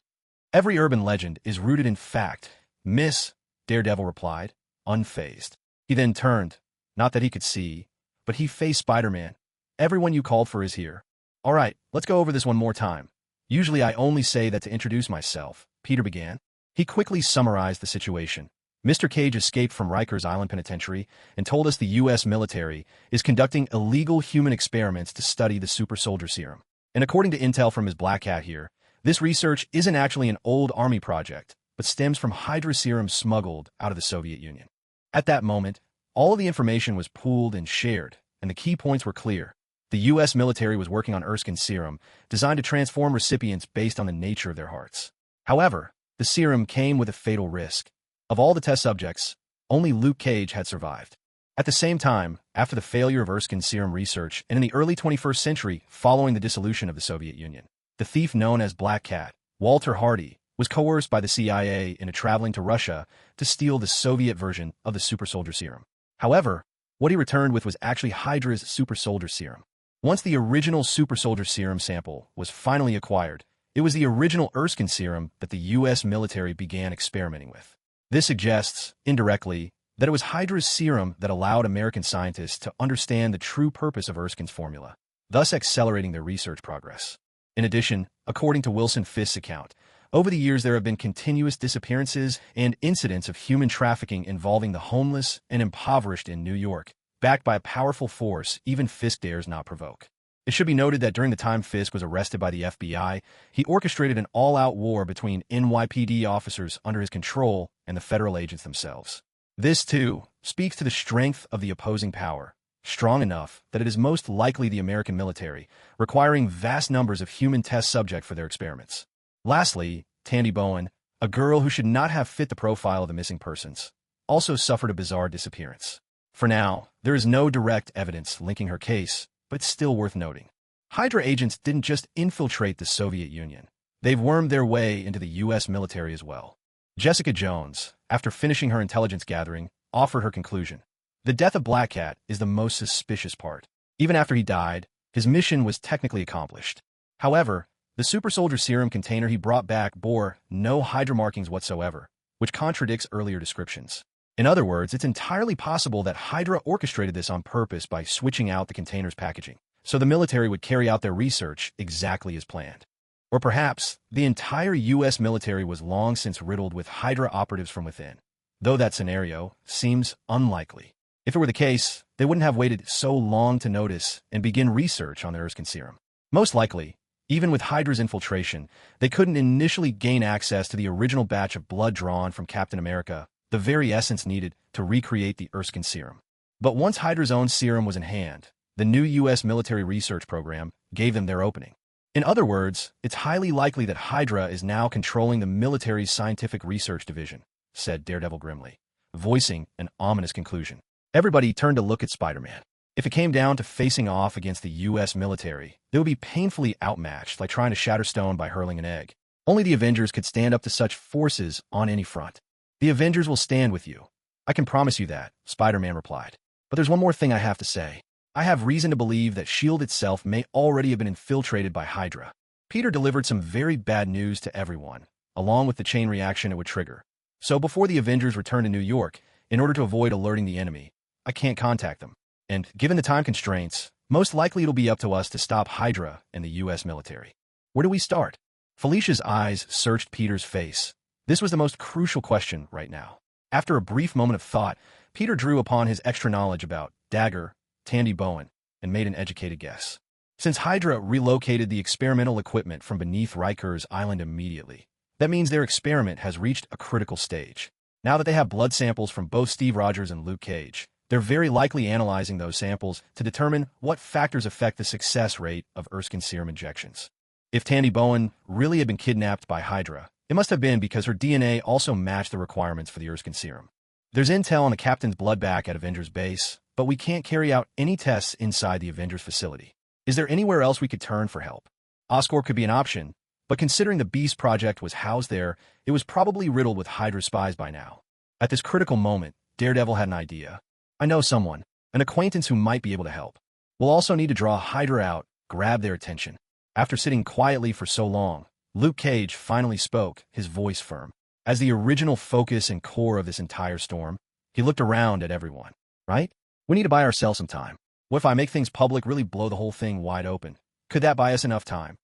Every urban legend is rooted in fact, Miss, Daredevil replied, unfazed. He then turned, not that he could see, but he faced Spider-Man. Everyone you called for is here. All right, let's go over this one more time. Usually I only say that to introduce myself, Peter began. He quickly summarized the situation. Mr. Cage escaped from Rikers Island Penitentiary and told us the U.S. military is conducting illegal human experiments to study the super soldier serum. And according to intel from his Black Hat here, this research isn't actually an old army project, but stems from Hydra serum smuggled out of the Soviet Union. At that moment, all of the information was pooled and shared, and the key points were clear. The U.S. military was working on Erskine serum, designed to transform recipients based on the nature of their hearts. However, the serum came with a fatal risk. Of all the test subjects, only Luke Cage had survived. At the same time, after the failure of Erskine serum research and in the early 21st century following the dissolution of the Soviet Union, the thief known as Black Cat, Walter Hardy, was coerced by the CIA into traveling to Russia to steal the Soviet version of the super soldier serum. However, what he returned with was actually Hydra's super soldier serum. Once the original super soldier serum sample was finally acquired, it was the original Erskine serum that the U.S. military began experimenting with. This suggests, indirectly, that it was Hydra's serum that allowed American scientists to understand the true purpose of Erskine's formula, thus accelerating their research progress. In addition, according to Wilson Fisk's account, over the years there have been continuous disappearances and incidents of human trafficking involving the homeless and impoverished in New York, backed by a powerful force even Fisk dares not provoke. It should be noted that during the time Fisk was arrested by the FBI, he orchestrated an all-out war between NYPD officers under his control and the federal agents themselves. This, too, speaks to the strength of the opposing power, strong enough that it is most likely the American military, requiring vast numbers of human test subjects for their experiments. Lastly, Tandy Bowen, a girl who should not have fit the profile of the missing persons, also suffered a bizarre disappearance. For now, there is no direct evidence linking her case, but still worth noting. Hydra agents didn't just infiltrate the Soviet Union. They've wormed their way into the U.S. military as well. Jessica Jones, after finishing her intelligence gathering, offered her conclusion. The death of Black Cat is the most suspicious part. Even after he died, his mission was technically accomplished. However, the super soldier serum container he brought back bore no Hydra markings whatsoever, which contradicts earlier descriptions. In other words, it's entirely possible that Hydra orchestrated this on purpose by switching out the container's packaging, so the military would carry out their research exactly as planned. Or perhaps, the entire U.S. military was long since riddled with Hydra operatives from within, though that scenario seems unlikely. If it were the case, they wouldn't have waited so long to notice and begin research on the Erskine serum. Most likely, even with Hydra's infiltration, they couldn't initially gain access to the original batch of blood drawn from Captain America, the very essence needed to recreate the Erskine serum. But once Hydra's own serum was in hand, the new U.S. military research program gave them their opening. In other words, it's highly likely that Hydra is now controlling the military's scientific research division, said Daredevil grimly, voicing an ominous conclusion. Everybody turned to look at Spider-Man. If it came down to facing off against the U.S. military, they would be painfully outmatched, like trying to shatter stone by hurling an egg. Only the Avengers could stand up to such forces on any front. The Avengers will stand with you. I can promise you that, Spider-Man replied. But there's one more thing I have to say. I have reason to believe that S.H.I.E.L.D. itself may already have been infiltrated by Hydra. Peter delivered some very bad news to everyone, along with the chain reaction it would trigger. So before the Avengers return to New York, in order to avoid alerting the enemy, I can't contact them. And given the time constraints, most likely it'll be up to us to stop Hydra and the U.S. military. Where do we start? Felicia's eyes searched Peter's face. This was the most crucial question right now. After a brief moment of thought, Peter drew upon his extra knowledge about Dagger, Tandy Bowen, and made an educated guess. Since Hydra relocated the experimental equipment from beneath Riker's island immediately, that means their experiment has reached a critical stage. Now that they have blood samples from both Steve Rogers and Luke Cage, they're very likely analyzing those samples to determine what factors affect the success rate of Erskine serum injections. If Tandy Bowen really had been kidnapped by Hydra, it must have been because her DNA also matched the requirements for the Erskine serum. There's intel on the captain's blood back at Avengers Base, but we can't carry out any tests inside the Avengers facility. Is there anywhere else we could turn for help? Oscorp could be an option, but considering the Beast Project was housed there, it was probably riddled with Hydra spies by now. At this critical moment, Daredevil had an idea. I know someone, an acquaintance who might be able to help. We'll also need to draw Hydra out, grab their attention. After sitting quietly for so long, Luke Cage finally spoke, his voice firm. As the original focus and core of this entire storm, he looked around at everyone. Right? We need to buy ourselves some time. What if I make things public, really blow the whole thing wide open? Could that buy us enough time?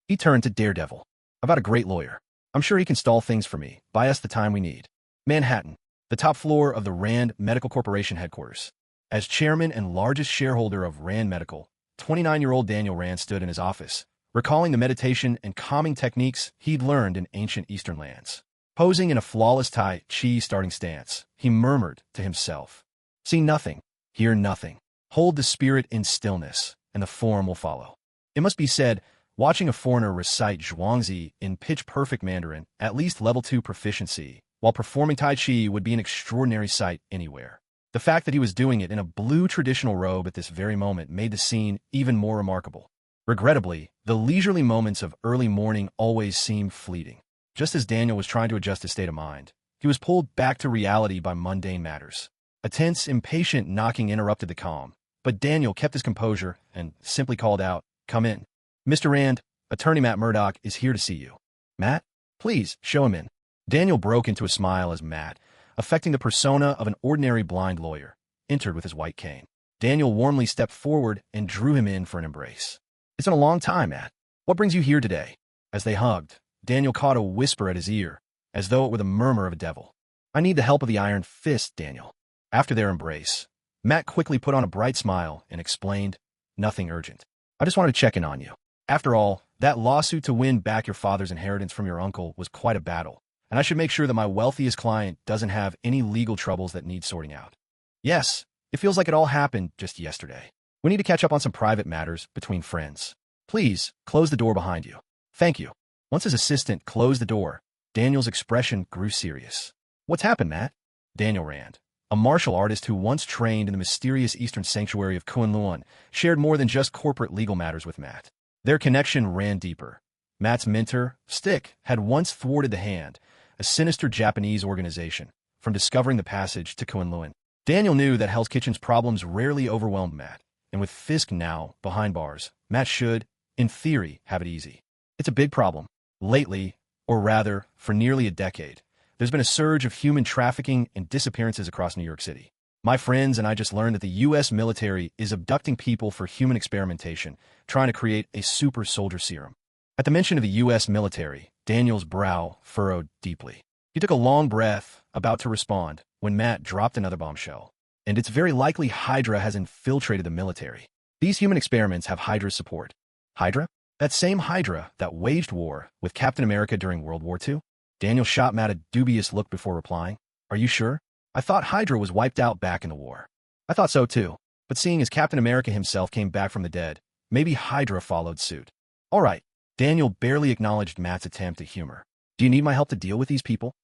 He turned to Daredevil. I've got a great lawyer. I'm sure he can stall things for me, buy us the time we need. Manhattan, the top floor of the Rand Medical Corporation headquarters. As chairman and largest shareholder of Rand Medical, 29-year-old Daniel Rand stood in his office, recalling the meditation and calming techniques he'd learned in ancient Eastern lands. Posing in a flawless Tai Chi starting stance, he murmured to himself, "See nothing, hear nothing. Hold the spirit in stillness, and the form will follow." It must be said, watching a foreigner recite Zhuangzi in pitch-perfect Mandarin, at least level 2 proficiency, while performing Tai Chi would be an extraordinary sight anywhere. The fact that he was doing it in a blue traditional robe at this very moment made the scene even more remarkable. Regrettably, the leisurely moments of early morning always seemed fleeting. Just as Daniel was trying to adjust his state of mind, he was pulled back to reality by mundane matters. A tense, impatient knocking interrupted the calm, but Daniel kept his composure and simply called out, "Come in. Mr. Rand, Attorney Matt Murdock is here to see you." "Matt? Please, show him in." Daniel broke into a smile as Matt, affecting the persona of an ordinary blind lawyer, entered with his white cane. Daniel warmly stepped forward and drew him in for an embrace. "It's been a long time, Matt. What brings you here today?" As they hugged, Daniel caught a whisper at his ear, as though it were the murmur of a devil. "I need the help of the Iron Fist, Daniel." After their embrace, Matt quickly put on a bright smile and explained, "Nothing urgent. I just wanted to check in on you. After all, that lawsuit to win back your father's inheritance from your uncle was quite a battle, and I should make sure that my wealthiest client doesn't have any legal troubles that need sorting out. Yes, it feels like it all happened just yesterday. We need to catch up on some private matters between friends. Please, close the door behind you. Thank you." Once his assistant closed the door, Daniel's expression grew serious. "What's happened, Matt?" Daniel Rand, a martial artist who once trained in the mysterious Eastern sanctuary of Kunlun, shared more than just corporate legal matters with Matt. Their connection ran deeper. Matt's mentor, Stick, had once thwarted the Hand, a sinister Japanese organization, from discovering the passage to Kunlun. Daniel knew that Hell's Kitchen's problems rarely overwhelmed Matt, and with Fisk now behind bars, Matt should, in theory, have it easy. It's a big problem. Lately, or rather, for nearly a decade, there's been a surge of human trafficking and disappearances across New York City. My friends and I just learned that the U.S. military is abducting people for human experimentation, trying to create a super soldier serum. At the mention of the U.S. military, Daniel's brow furrowed deeply. He took a long breath, about to respond, when Matt dropped another bombshell. And it's very likely Hydra has infiltrated the military. These human experiments have Hydra's support. Hydra? That same Hydra that waged war with Captain America during World War II? Daniel shot Matt a dubious look before replying. "Are you sure? I thought Hydra was wiped out back in the war." I thought so too. But seeing as Captain America himself came back from the dead, maybe Hydra followed suit. All right. Daniel barely acknowledged Matt's attempt at humor. Do you need my help to deal with these people?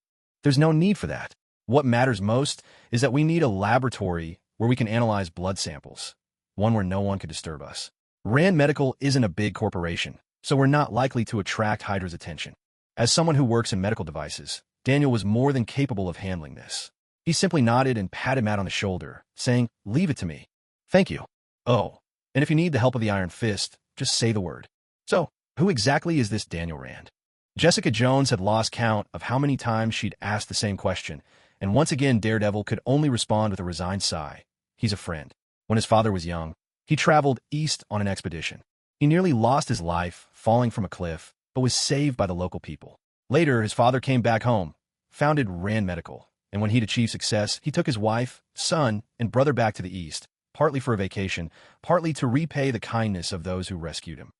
There's no need for that. What matters most is that we need a laboratory where we can analyze blood samples. One where no one could disturb us. Rand Medical isn't a big corporation, so we're not likely to attract Hydra's attention. As someone who works in medical devices, Daniel was more than capable of handling this. He simply nodded and patted Matt on the shoulder, saying, "Leave it to me." "Thank you." "Oh, and if you need the help of the Iron Fist, just say the word." So, who exactly is this Daniel Rand? Jessica Jones had lost count of how many times she'd asked the same question, and once again Daredevil could only respond with a resigned sigh. He's a friend. When his father was young, he traveled east on an expedition. He nearly lost his life falling from a cliff, but was saved by the local people. Later, his father came back home, founded Rand Medical, and when he'd achieved success, he took his wife, son, and brother back to the east, partly for a vacation, partly to repay the kindness of those who rescued him.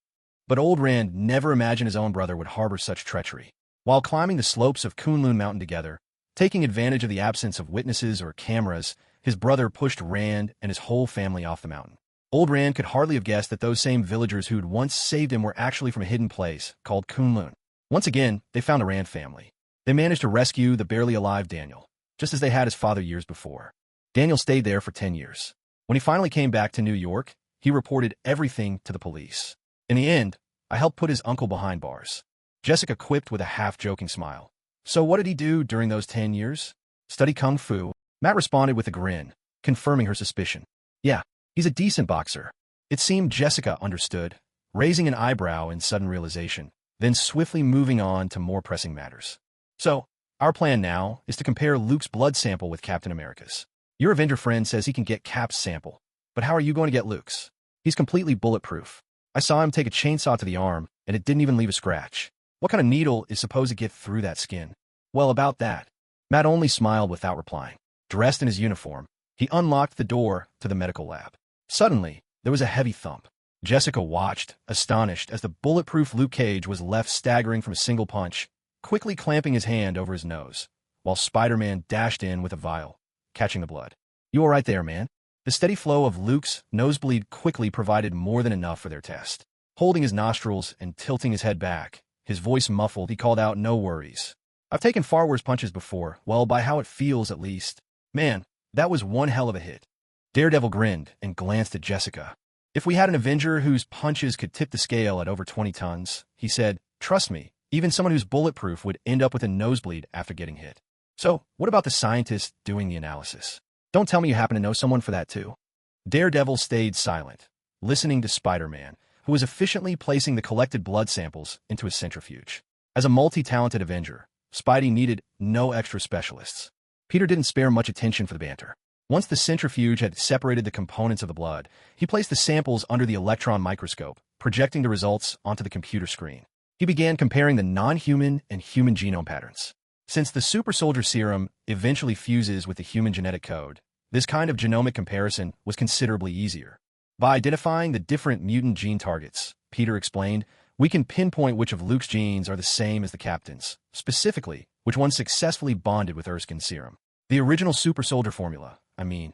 But old Rand never imagined his own brother would harbor such treachery. While climbing the slopes of Kunlun Mountain together, taking advantage of the absence of witnesses or cameras, his brother pushed Rand and his whole family off the mountain. Old Rand could hardly have guessed that those same villagers who'd once saved him were actually from a hidden place called Kunlun. Once again, they found a Rand family. They managed to rescue the barely alive Daniel, just as they had his father years before. Daniel stayed there for 10 years. When he finally came back to New York, he reported everything to the police. In the end, I helped put his uncle behind bars. Jessica quipped with a half-joking smile. So what did he do during those 10 years? Study kung fu. Matt responded with a grin, confirming her suspicion. Yeah, he's a decent boxer. It seemed Jessica understood, raising an eyebrow in sudden realization, then swiftly moving on to more pressing matters. So, our plan now is to compare Luke's blood sample with Captain America's. Your Avenger friend says he can get Cap's sample, but how are you going to get Luke's? He's completely bulletproof. I saw him take a chainsaw to the arm, and it didn't even leave a scratch. What kind of needle is supposed to get through that skin? Well, about that. Matt only smiled without replying. Dressed in his uniform, he unlocked the door to the medical lab. Suddenly, there was a heavy thump. Jessica watched, astonished, as the bulletproof Luke Cage was left staggering from a single punch, quickly clamping his hand over his nose, while Spider-Man dashed in with a vial, catching the blood. "You all right there, man?" The steady flow of Luke's nosebleed quickly provided more than enough for their test. Holding his nostrils and tilting his head back, his voice muffled, he called out, "No worries. I've taken far worse punches before, well, by how it feels at least. Man, that was one hell of a hit." Daredevil grinned and glanced at Jessica. "If we had an Avenger whose punches could tip the scale at over 20 tons, he said, trust me, even someone who's bulletproof would end up with a nosebleed after getting hit. So, what about the scientist doing the analysis? Don't tell me you happen to know someone for that too." Daredevil stayed silent, listening to Spider-Man, who was efficiently placing the collected blood samples into his centrifuge. As a multi-talented Avenger, Spidey needed no extra specialists. Peter didn't spare much attention for the banter. Once the centrifuge had separated the components of the blood, he placed the samples under the electron microscope, projecting the results onto the computer screen. He began comparing the non-human and human genome patterns. Since the super soldier serum eventually fuses with the human genetic code, this kind of genomic comparison was considerably easier. By identifying the different mutant gene targets, Peter explained, we can pinpoint which of Luke's genes are the same as the Captain's, specifically, which one successfully bonded with Erskine's serum. The original super soldier formula, I mean.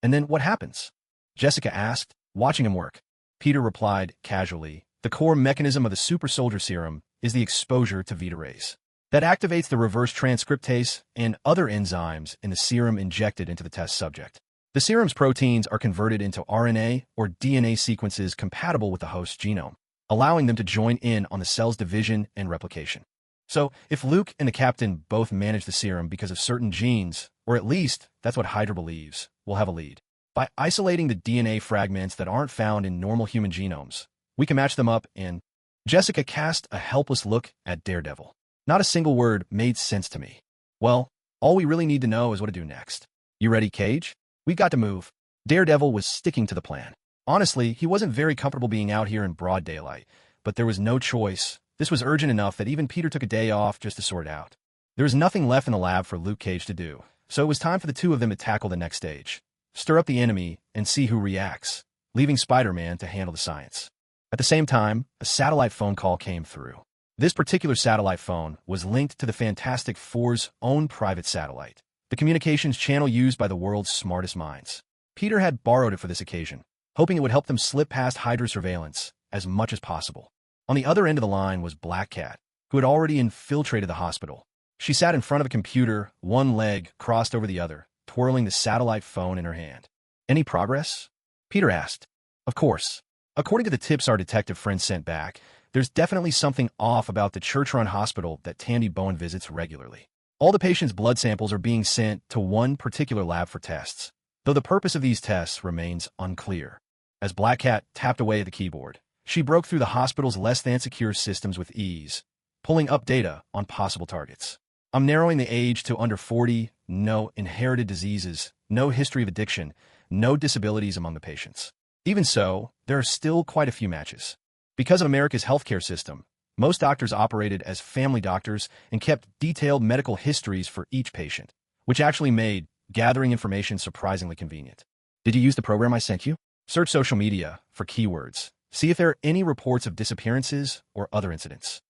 And then what happens? Jessica asked, watching him work. Peter replied, casually, the core mechanism of the super soldier serum is the exposure to beta rays. That activates the reverse transcriptase and other enzymes in the serum injected into the test subject. The serum's proteins are converted into RNA or DNA sequences compatible with the host's genome, allowing them to join in on the cell's division and replication. So, if Luke and the Captain both manage the serum because of certain genes, or at least that's what Hydra believes, we'll have a lead. By isolating the DNA fragments that aren't found in normal human genomes, we can match them up and... Jessica cast a helpless look at Daredevil. Not a single word made sense to me. Well, all we really need to know is what to do next. You ready, Cage? We've got to move. Daredevil was sticking to the plan. Honestly, he wasn't very comfortable being out here in broad daylight, but there was no choice. This was urgent enough that even Peter took a day off just to sort it out. There was nothing left in the lab for Luke Cage to do, so it was time for the two of them to tackle the next stage. Stir up the enemy and see who reacts, leaving Spider-Man to handle the science. At the same time, a satellite phone call came through. This particular satellite phone was linked to the Fantastic Four's own private satellite, the communications channel used by the world's smartest minds. Peter had borrowed it for this occasion, hoping it would help them slip past Hydra surveillance as much as possible. On the other end of the line was Black Cat, who had already infiltrated the hospital. She sat in front of a computer, one leg crossed over the other, twirling the satellite phone in her hand. "Any progress?" Peter asked. "Of course. According to the tips our detective friend sent back, there's definitely something off about the church-run hospital that Tandy Bowen visits regularly. All the patients' blood samples are being sent to one particular lab for tests, though the purpose of these tests remains unclear." As Black Cat tapped away at the keyboard, she broke through the hospital's less-than-secure systems with ease, pulling up data on possible targets. "I'm narrowing the age to under 40, no inherited diseases, no history of addiction, no disabilities among the patients. Even so, there are still quite a few matches. Because of America's healthcare system, most doctors operated as family doctors and kept detailed medical histories for each patient, which actually made gathering information surprisingly convenient. Did you use the program I sent you? Search social media for keywords. See if there are any reports of disappearances or other incidents."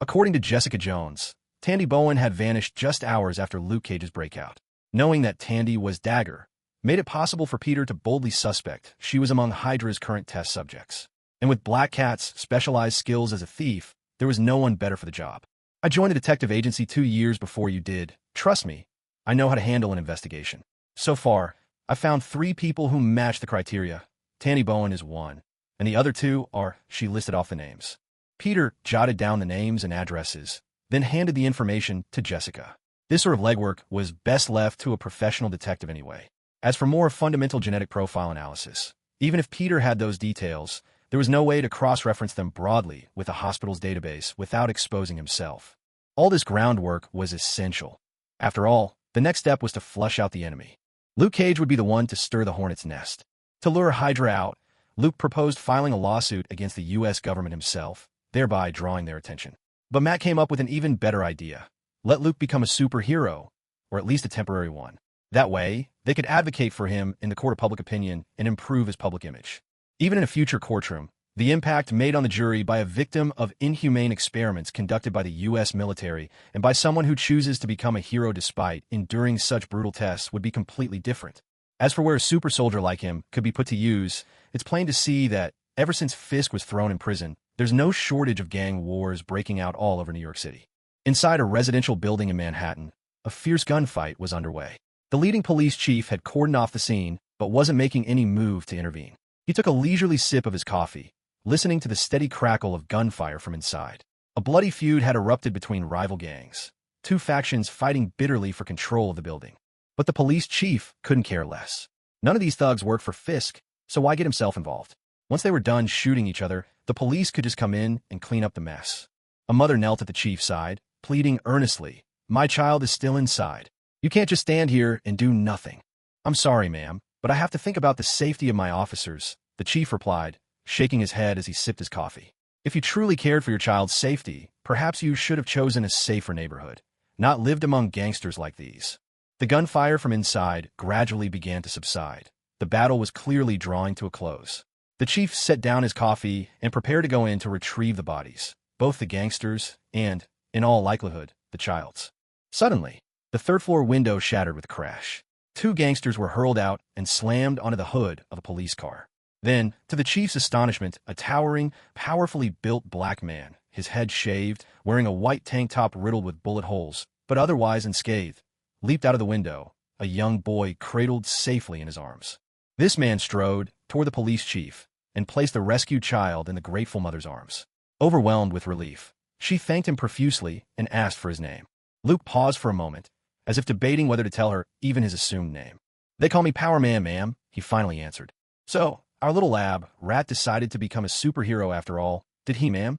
According to Jessica Jones, Tandy Bowen had vanished just hours after Luke Cage's breakout. Knowing that Tandy was Dagger made it possible for Peter to boldly suspect she was among Hydra's current test subjects. And with Black Cat's specialized skills as a thief, there was no one better for the job. "I joined a detective agency 2 years before you did. Trust me, I know how to handle an investigation. So far, I've found 3 people who match the criteria. Tandy Bowen is one, and the other 2 are," she listed off the names. Peter jotted down the names and addresses, then handed the information to Jessica. This sort of legwork was best left to a professional detective anyway. As for more fundamental genetic profile analysis, even if Peter had those details, there was no way to cross-reference them broadly with the hospital's database without exposing himself. All this groundwork was essential. After all, the next step was to flush out the enemy. Luke Cage would be the one to stir the hornet's nest. To lure Hydra out, Luke proposed filing a lawsuit against the U.S. government himself, thereby drawing their attention. But Matt came up with an even better idea. Let Luke become a superhero, or at least a temporary one. That way, they could advocate for him in the court of public opinion and improve his public image. Even in a future courtroom, the impact made on the jury by a victim of inhumane experiments conducted by the U.S. military and by someone who chooses to become a hero despite enduring such brutal tests would be completely different. As for where a super soldier like him could be put to use, it's plain to see that, ever since Fisk was thrown in prison, there's no shortage of gang wars breaking out all over New York City. Inside a residential building in Manhattan, a fierce gunfight was underway. The leading police chief had cordoned off the scene, but wasn't making any move to intervene. He took a leisurely sip of his coffee, listening to the steady crackle of gunfire from inside. A bloody feud had erupted between rival gangs, 2 factions fighting bitterly for control of the building. But the police chief couldn't care less. None of these thugs worked for Fisk, so why get himself involved? Once they were done shooting each other, the police could just come in and clean up the mess. A mother knelt at the chief's side, pleading earnestly, "My child is still inside. You can't just stand here and do nothing." "I'm sorry, ma'am, but I have to think about the safety of my officers," the chief replied, shaking his head as he sipped his coffee. "If you truly cared for your child's safety, perhaps you should have chosen a safer neighborhood, not lived among gangsters like these." The gunfire from inside gradually began to subside. The battle was clearly drawing to a close. The chief set down his coffee and prepared to go in to retrieve the bodies, both the gangsters and, in all likelihood, the child's. Suddenly, the third-floor window shattered with a crash. 2 gangsters were hurled out and slammed onto the hood of a police car. Then, to the chief's astonishment, a towering, powerfully built black man, his head shaved, wearing a white tank top riddled with bullet holes, but otherwise unscathed, leaped out of the window, a young boy cradled safely in his arms. This man strode toward the police chief and placed the rescued child in the grateful mother's arms. Overwhelmed with relief, she thanked him profusely and asked for his name. Luke paused for a moment, as if debating whether to tell her even his assumed name. "They call me Power Man, ma'am," he finally answered. "So, our little lab rat decided to become a superhero after all, did he, ma'am?"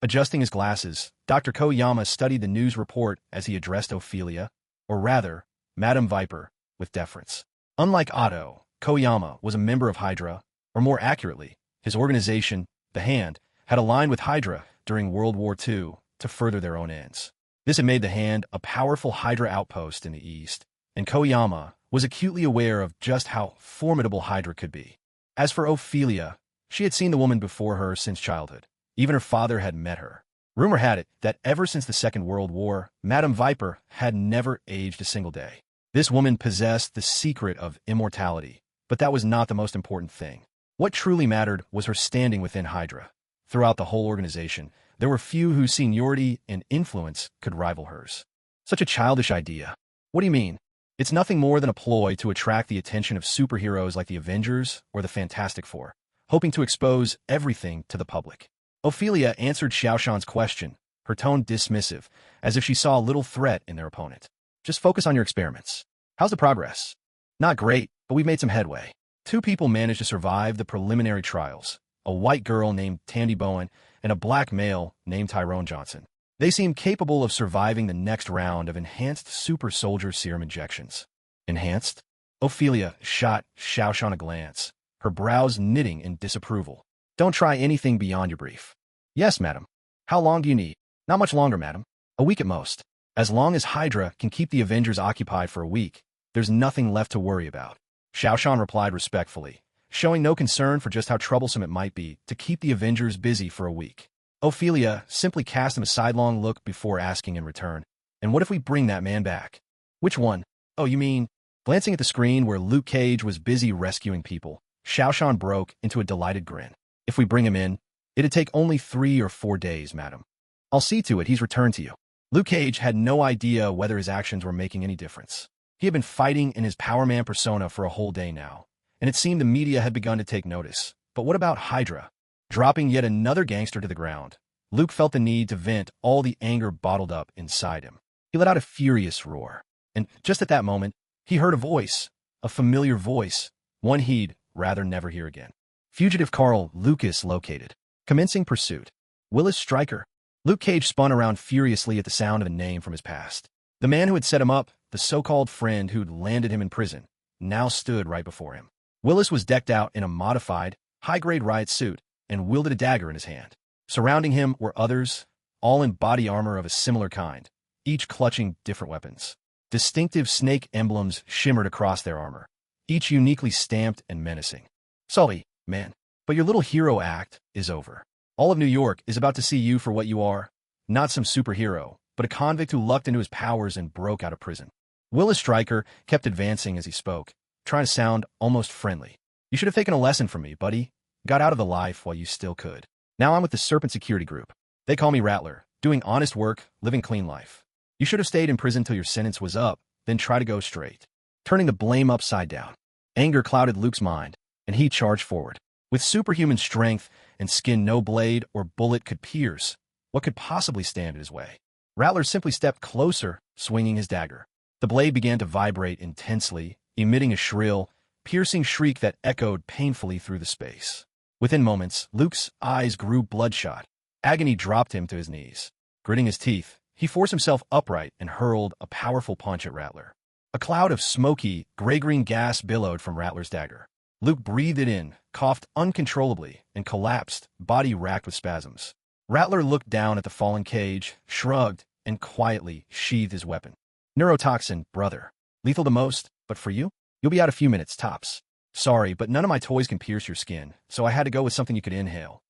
Adjusting his glasses, Dr. Koyama studied the news report as he addressed Ophelia, or rather, Madame Viper, with deference. Unlike Otto, Koyama was a member of Hydra, or more accurately, his organization, the Hand, had aligned with Hydra during World War II to further their own ends. This had made the Hand a powerful Hydra outpost in the East, and Koyama was acutely aware of just how formidable Hydra could be. As for Ophelia, she had seen the woman before her since childhood. Even her father had met her. Rumor had it that ever since the Second World War, Madame Viper had never aged a single day. This woman possessed the secret of immortality, But that was not the most important thing. What truly mattered was her standing within Hydra. Throughout the whole organization, there were few whose seniority and influence could rival hers. Such a childish idea. What do you mean? It's nothing more than a ploy to attract the attention of superheroes like the Avengers or the Fantastic Four, hoping to expose everything to the public. Ophelia answered Xiaoshan's question, her tone dismissive, as if she saw little threat in their opponent. Just focus on your experiments. How's the progress? Not great, but we've made some headway. 2 people managed to survive the preliminary trials, a white girl named Tandy Bowen and a black male named Tyrone Johnson. They seem capable of surviving the next round of enhanced super soldier serum injections. Enhanced? Ophelia shot Xiaoshan a glance, her brows knitting in disapproval. Don't try anything beyond your brief. Yes, madam. How long do you need? Not much longer, madam. A week at most. As long as Hydra can keep the Avengers occupied for a week, there's nothing left to worry about. Xiaoshan replied respectfully, showing no concern for just how troublesome it might be to keep the Avengers busy for a week. Ophelia simply cast him a sidelong look before asking in return, and what if we bring that man back? Which one? Oh, you mean? Glancing at the screen where Luke Cage was busy rescuing people, Xiaoshan broke into a delighted grin. If we bring him in, it'd take only 3 or 4 days, madam. I'll see to it he's returned to you. Luke Cage had no idea whether his actions were making any difference. He had been fighting in his Power Man persona for a whole day now, and it seemed the media had begun to take notice. But what about Hydra? Dropping yet another gangster to the ground, Luke felt the need to vent all the anger bottled up inside him. He let out a furious roar, and just at that moment, he heard a voice, a familiar voice, one he'd rather never hear again. Fugitive Carl Lucas located. Commencing pursuit. Willis Stryker. Luke Cage spun around furiously at the sound of a name from his past. The man who had set him up, the so-called friend who'd landed him in prison, now stood right before him. Willis was decked out in a modified, high-grade riot suit and wielded a dagger in his hand. Surrounding him were others, all in body armor of a similar kind, each clutching different weapons. Distinctive snake emblems shimmered across their armor, each uniquely stamped and menacing. Sorry, man, but your little hero act is over. All of New York is about to see you for what you are, not some superhero, but a convict who lucked into his powers and broke out of prison. Willis Stryker kept advancing as he spoke, trying to sound almost friendly. You should have taken a lesson from me, buddy. Got out of the life while you still could. Now I'm with the Serpent Security Group. They call me Rattler, doing honest work, living clean life. You should have stayed in prison till your sentence was up, then try to go straight. Turning the blame upside down. Anger clouded Luke's mind, and he charged forward. With superhuman strength and skin no blade or bullet could pierce, what could possibly stand in his way? Rattler simply stepped closer, swinging his dagger. The blade began to vibrate intensely, emitting a shrill, piercing shriek that echoed painfully through the space. Within moments, Luke's eyes grew bloodshot. Agony dropped him to his knees. Gritting his teeth, he forced himself upright and hurled a powerful punch at Rattler. A cloud of smoky, gray-green gas billowed from Rattler's dagger. Luke breathed it in, coughed uncontrollably, and collapsed, body racked with spasms. Rattler looked down at the fallen Cage, shrugged, and quietly sheathed his weapon. Neurotoxin, brother. Lethal the most, but for you? You'll be out a few minutes, tops. Sorry, but none of my toys can pierce your skin, so I had to go with something you could inhale.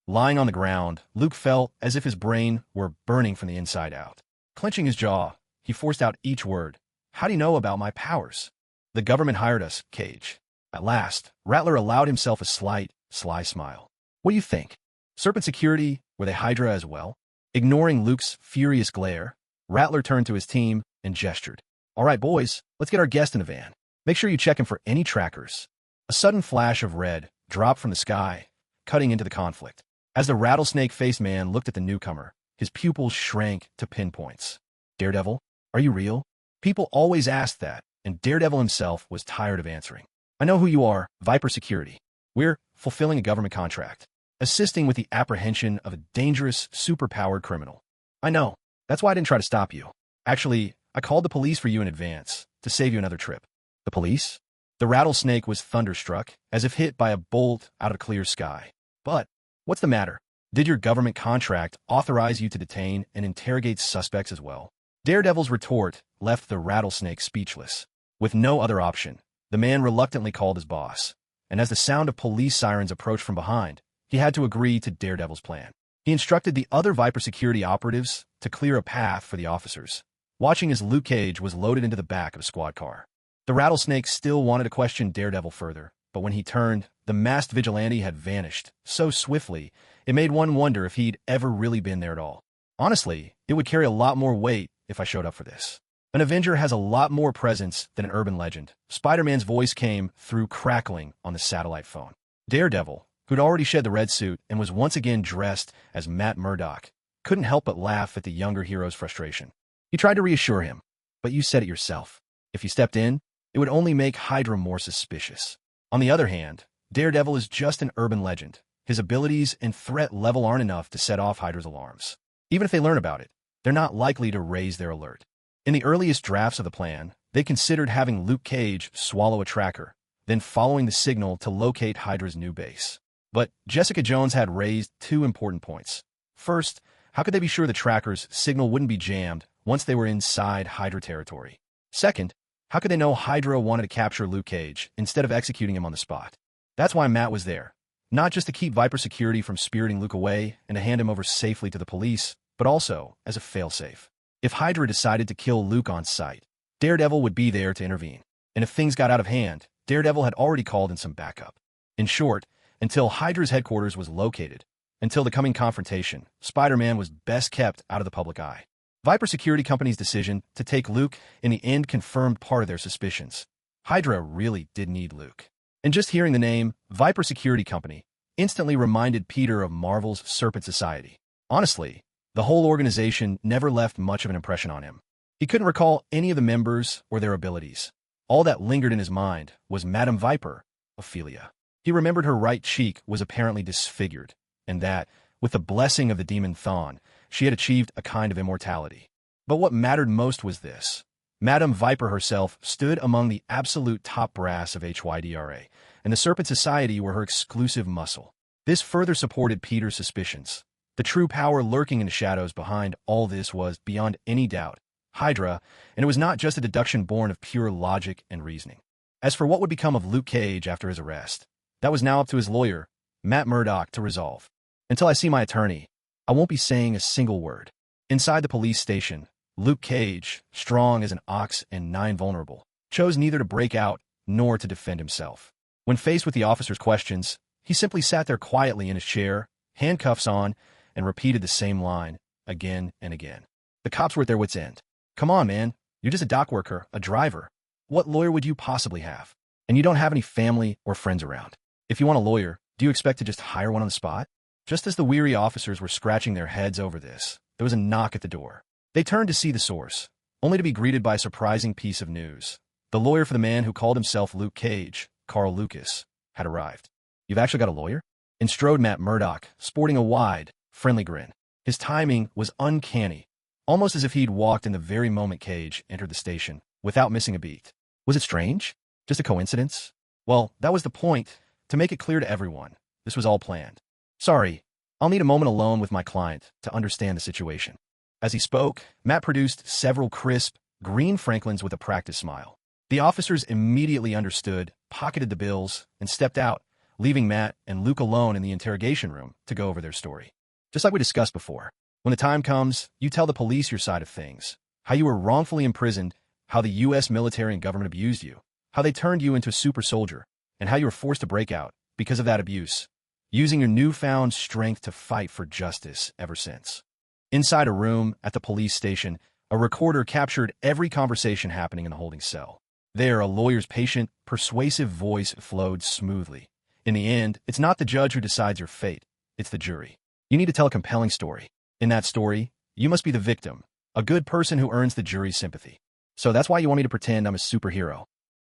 Lying on the ground, Luke felt as if his brain were burning from the inside out. Clenching his jaw, he forced out each word. How do you know about my powers? The government hired us, Cage. At last, Rattler allowed himself a slight, sly smile. What do you think? Serpent Security, were they Hydra as well? Ignoring Luke's furious glare, Rattler turned to his team and gestured. All right, boys, let's get our guest in a van. Make sure you check him for any trackers. A sudden flash of red dropped from the sky, cutting into the conflict. As the rattlesnake-faced man looked at the newcomer, his pupils shrank to pinpoints. Daredevil, are you real? People always asked that, and Daredevil himself was tired of answering. I know who you are, Viper Security. We're fulfilling a government contract, assisting with the apprehension of a dangerous, superpowered criminal. I know. That's why I didn't try to stop you. Actually, I called the police for you in advance, to save you another trip. The police? The rattlesnake was thunderstruck, as if hit by a bolt out of a clear sky. But, what's the matter? Did your government contract authorize you to detain and interrogate suspects as well? Daredevil's retort left the rattlesnake speechless. With no other option, the man reluctantly called his boss, and as the sound of police sirens approached from behind, he had to agree to Daredevil's plan. He instructed the other Viper Security operatives to clear a path for the officers, watching as Luke Cage was loaded into the back of a squad car. The rattlesnake still wanted to question Daredevil further, but when he turned, the masked vigilante had vanished so swiftly, it made one wonder if he'd ever really been there at all. Honestly, it would carry a lot more weight if I showed up for this. An Avenger has a lot more presence than an urban legend. Spider-Man's voice came through crackling on the satellite phone. Daredevil, who'd already shed the red suit and was once again dressed as Matt Murdock, couldn't help but laugh at the younger hero's frustration. He tried to reassure him, but you said it yourself. If you stepped in, it would only make Hydra more suspicious. On the other hand, Daredevil is just an urban legend. His abilities and threat level aren't enough to set off Hydra's alarms. Even if they learn about it, they're not likely to raise their alert. In the earliest drafts of the plan, they considered having Luke Cage swallow a tracker, then following the signal to locate Hydra's new base. But Jessica Jones had raised two important points. First, how could they be sure the tracker's signal wouldn't be jammed once they were inside Hydra territory? Second, how could they know Hydra wanted to capture Luke Cage instead of executing him on the spot? That's why Matt was there. Not just to keep Viper Security from spiriting Luke away and to hand him over safely to the police, but also as a failsafe. If Hydra decided to kill Luke on sight, Daredevil would be there to intervene. And if things got out of hand, Daredevil had already called in some backup. In short, until Hydra's headquarters was located, until the coming confrontation, Spider-Man was best kept out of the public eye. Viper Security Company's decision to take Luke in the end confirmed part of their suspicions. Hydra really did need Luke. And just hearing the name, Viper Security Company, instantly reminded Peter of Marvel's Serpent Society. Honestly, the whole organization never left much of an impression on him. He couldn't recall any of the members or their abilities. All that lingered in his mind was Madame Viper, Ophelia. He remembered her right cheek was apparently disfigured, and that, with the blessing of the demon Thawne, she had achieved a kind of immortality. But what mattered most was this. Madame Viper herself stood among the absolute top brass of HYDRA, and the Serpent Society were her exclusive muscle. This further supported Peter's suspicions. The true power lurking in the shadows behind all this was, beyond any doubt, Hydra, and it was not just a deduction born of pure logic and reasoning. As for what would become of Luke Cage after his arrest, that was now up to his lawyer, Matt Murdock, to resolve. Until I see my attorney, I won't be saying a single word. Inside the police station, Luke Cage, strong as an ox and nigh vulnerable, chose neither to break out nor to defend himself. When faced with the officer's questions, he simply sat there quietly in his chair, handcuffs on, and repeated the same line again and again. The cops were at their wits' end. Come on, man. You're just a dock worker, a driver. What lawyer would you possibly have? And you don't have any family or friends around. If you want a lawyer, do you expect to just hire one on the spot? Just as the weary officers were scratching their heads over this, there was a knock at the door. They turned to see the source, only to be greeted by a surprising piece of news. The lawyer for the man who called himself Luke Cage, Carl Lucas, had arrived. You've actually got a lawyer? Strode Matt Murdock, sporting a wide, friendly grin. His timing was uncanny, almost as if he'd walked in the very moment Cage entered the station, without missing a beat. Was it strange? Just a coincidence? Well, that was the point. To make it clear to everyone, this was all planned. Sorry, I'll need a moment alone with my client to understand the situation. As he spoke, Matt produced several crisp, green Franklins with a practiced smile. The officers immediately understood, pocketed the bills, and stepped out, leaving Matt and Luke alone in the interrogation room to go over their story. Just like we discussed before, when the time comes, you tell the police your side of things, how you were wrongfully imprisoned, how the U.S. military and government abused you, how they turned you into a super soldier, and how you were forced to break out because of that abuse, using your newfound strength to fight for justice ever since. Inside a room at the police station, a recorder captured every conversation happening in the holding cell. There, a lawyer's patient, persuasive voice flowed smoothly. In the end, it's not the judge who decides your fate, it's the jury. You need to tell a compelling story. In that story, you must be the victim, a good person who earns the jury's sympathy. So that's why you want me to pretend I'm a superhero.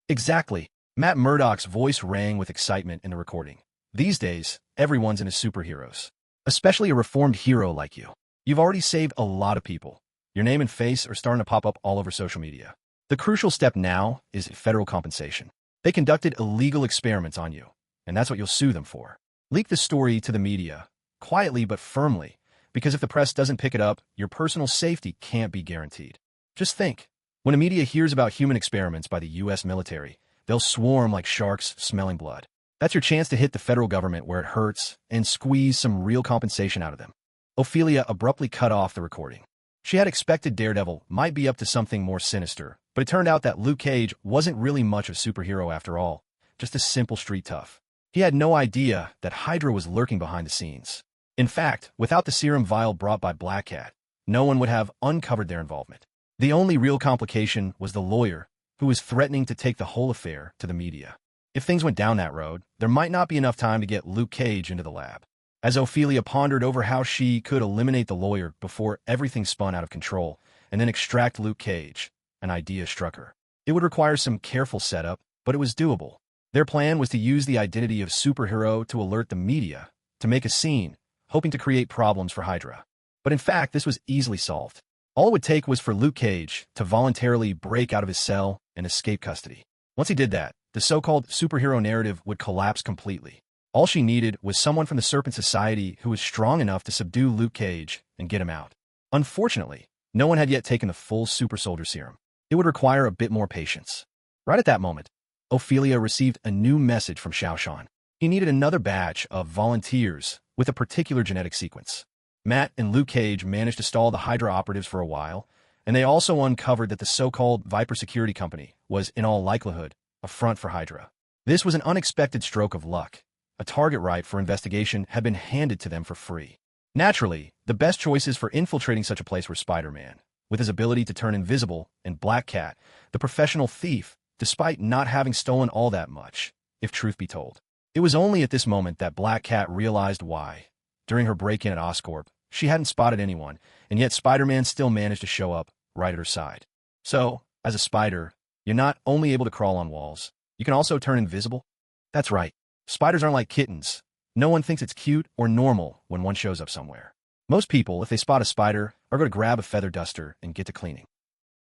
Exactly. Matt Murdock's voice rang with excitement in the recording. These days, everyone's into superheroes, especially a reformed hero like you. You've already saved a lot of people. Your name and face are starting to pop up all over social media. The crucial step now is federal compensation. They conducted illegal experiments on you, and that's what you'll sue them for. Leak the story to the media, quietly but firmly, because if the press doesn't pick it up, your personal safety can't be guaranteed. Just think, when the media hears about human experiments by the U.S. military, they'll swarm like sharks smelling blood. That's your chance to hit the federal government where it hurts and squeeze some real compensation out of them. Ophelia abruptly cut off the recording. She had expected Daredevil might be up to something more sinister, But it turned out that Luke Cage wasn't really much of a superhero after all, just a simple street tough. He had no idea that Hydra was lurking behind the scenes. In fact, without the serum vial brought by Black Cat, no one would have uncovered their involvement. The only real complication was the lawyer, who was threatening to take the whole affair to the media. If things went down that road, there might not be enough time to get Luke Cage into the lab. As Ophelia pondered over how she could eliminate the lawyer before everything spun out of control, and then extract Luke Cage, an idea struck her. It would require some careful setup, but it was doable. Their plan was to use the identity of superhero to alert the media, to make a scene, hoping to create problems for Hydra. But in fact, this was easily solved. All it would take was for Luke Cage to voluntarily break out of his cell and escape custody. Once he did that, the so-called superhero narrative would collapse completely. All she needed was someone from the Serpent Society who was strong enough to subdue Luke Cage and get him out. Unfortunately, no one had yet taken the full super soldier serum. It would require a bit more patience. Right at that moment, Ophelia received a new message from Xiaoshan. He needed another batch of volunteers with a particular genetic sequence. Matt and Luke Cage managed to stall the Hydra operatives for a while, and they also uncovered that the so-called Viper Security Company was, in all likelihood, a front for Hydra. This was an unexpected stroke of luck. A target right for investigation had been handed to them for free. Naturally, the best choices for infiltrating such a place were Spider-Man, with his ability to turn invisible, and Black Cat, the professional thief, despite not having stolen all that much, if truth be told. It was only at this moment that Black Cat realized why. During her break-in at Oscorp, she hadn't spotted anyone, and yet Spider-Man still managed to show up right at her side. So, as a spider, you're not only able to crawl on walls, you can also turn invisible? That's right. Spiders aren't like kittens. No one thinks it's cute or normal when one shows up somewhere. Most people, if they spot a spider, are going to grab a feather duster and get to cleaning.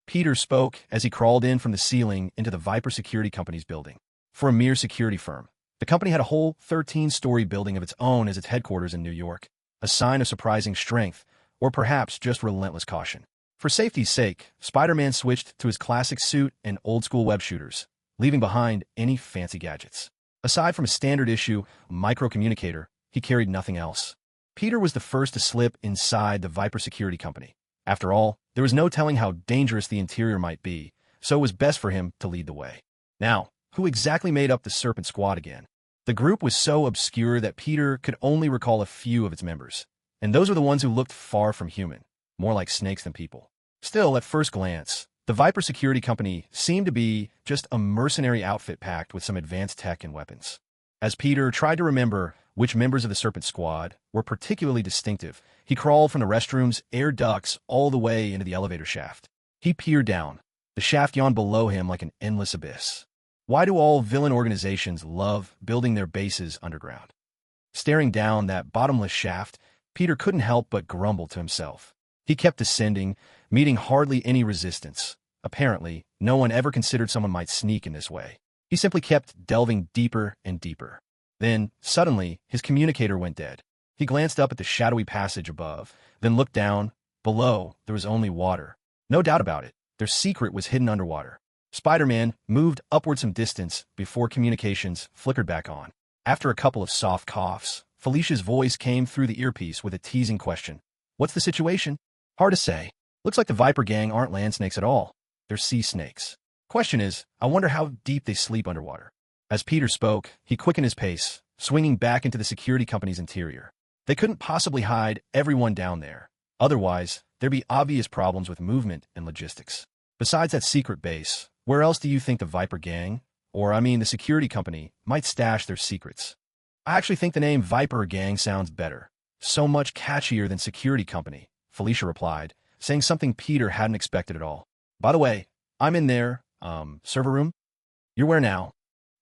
Peter spoke as he crawled in from the ceiling into the Viper Security Company's building. For a mere security firm, the company had a whole 13-story building of its own as its headquarters in New York, a sign of surprising strength, or perhaps just relentless caution. For safety's sake, Spider-Man switched to his classic suit and old-school web shooters, leaving behind any fancy gadgets. Aside from a standard-issue microcommunicator, he carried nothing else. Peter was the first to slip inside the Viper Security Company. After all, there was no telling how dangerous the interior might be, so it was best for him to lead the way. Now, who exactly made up the Serpent Squad again? The group was so obscure that Peter could only recall a few of its members, and those were the ones who looked far from human, more like snakes than people. Still, at first glance, the Viper Security Company seemed to be just a mercenary outfit packed with some advanced tech and weapons. As Peter tried to remember which members of the Serpent Squad were particularly distinctive, he crawled from the restroom's air ducts all the way into the elevator shaft. He peered down. The shaft yawned below him like an endless abyss. Why do all villain organizations love building their bases underground? Staring down that bottomless shaft, Peter couldn't help but grumble to himself. He kept descending, meeting hardly any resistance. Apparently, no one ever considered someone might sneak in this way. He simply kept delving deeper and deeper. Then, suddenly, his communicator went dead. He glanced up at the shadowy passage above, then looked down. Below, there was only water. No doubt about it, their secret was hidden underwater. Spider-Man moved upward some distance before communications flickered back on. After a couple of soft coughs, Felicia's voice came through the earpiece with a teasing question. What's the situation? Hard to say. Looks like the Viper gang aren't land snakes at all. They're sea snakes. Question is, I wonder how deep they sleep underwater. As Peter spoke, he quickened his pace, swinging back into the security company's interior. They couldn't possibly hide everyone down there. Otherwise, there'd be obvious problems with movement and logistics. Besides that secret base, where else do you think the Viper gang, the security company, might stash their secrets? I actually think the name Viper Gang sounds better. So much catchier than security company, Felicia replied, saying something Peter hadn't expected at all. By the way, I'm in there, server room? You're where now?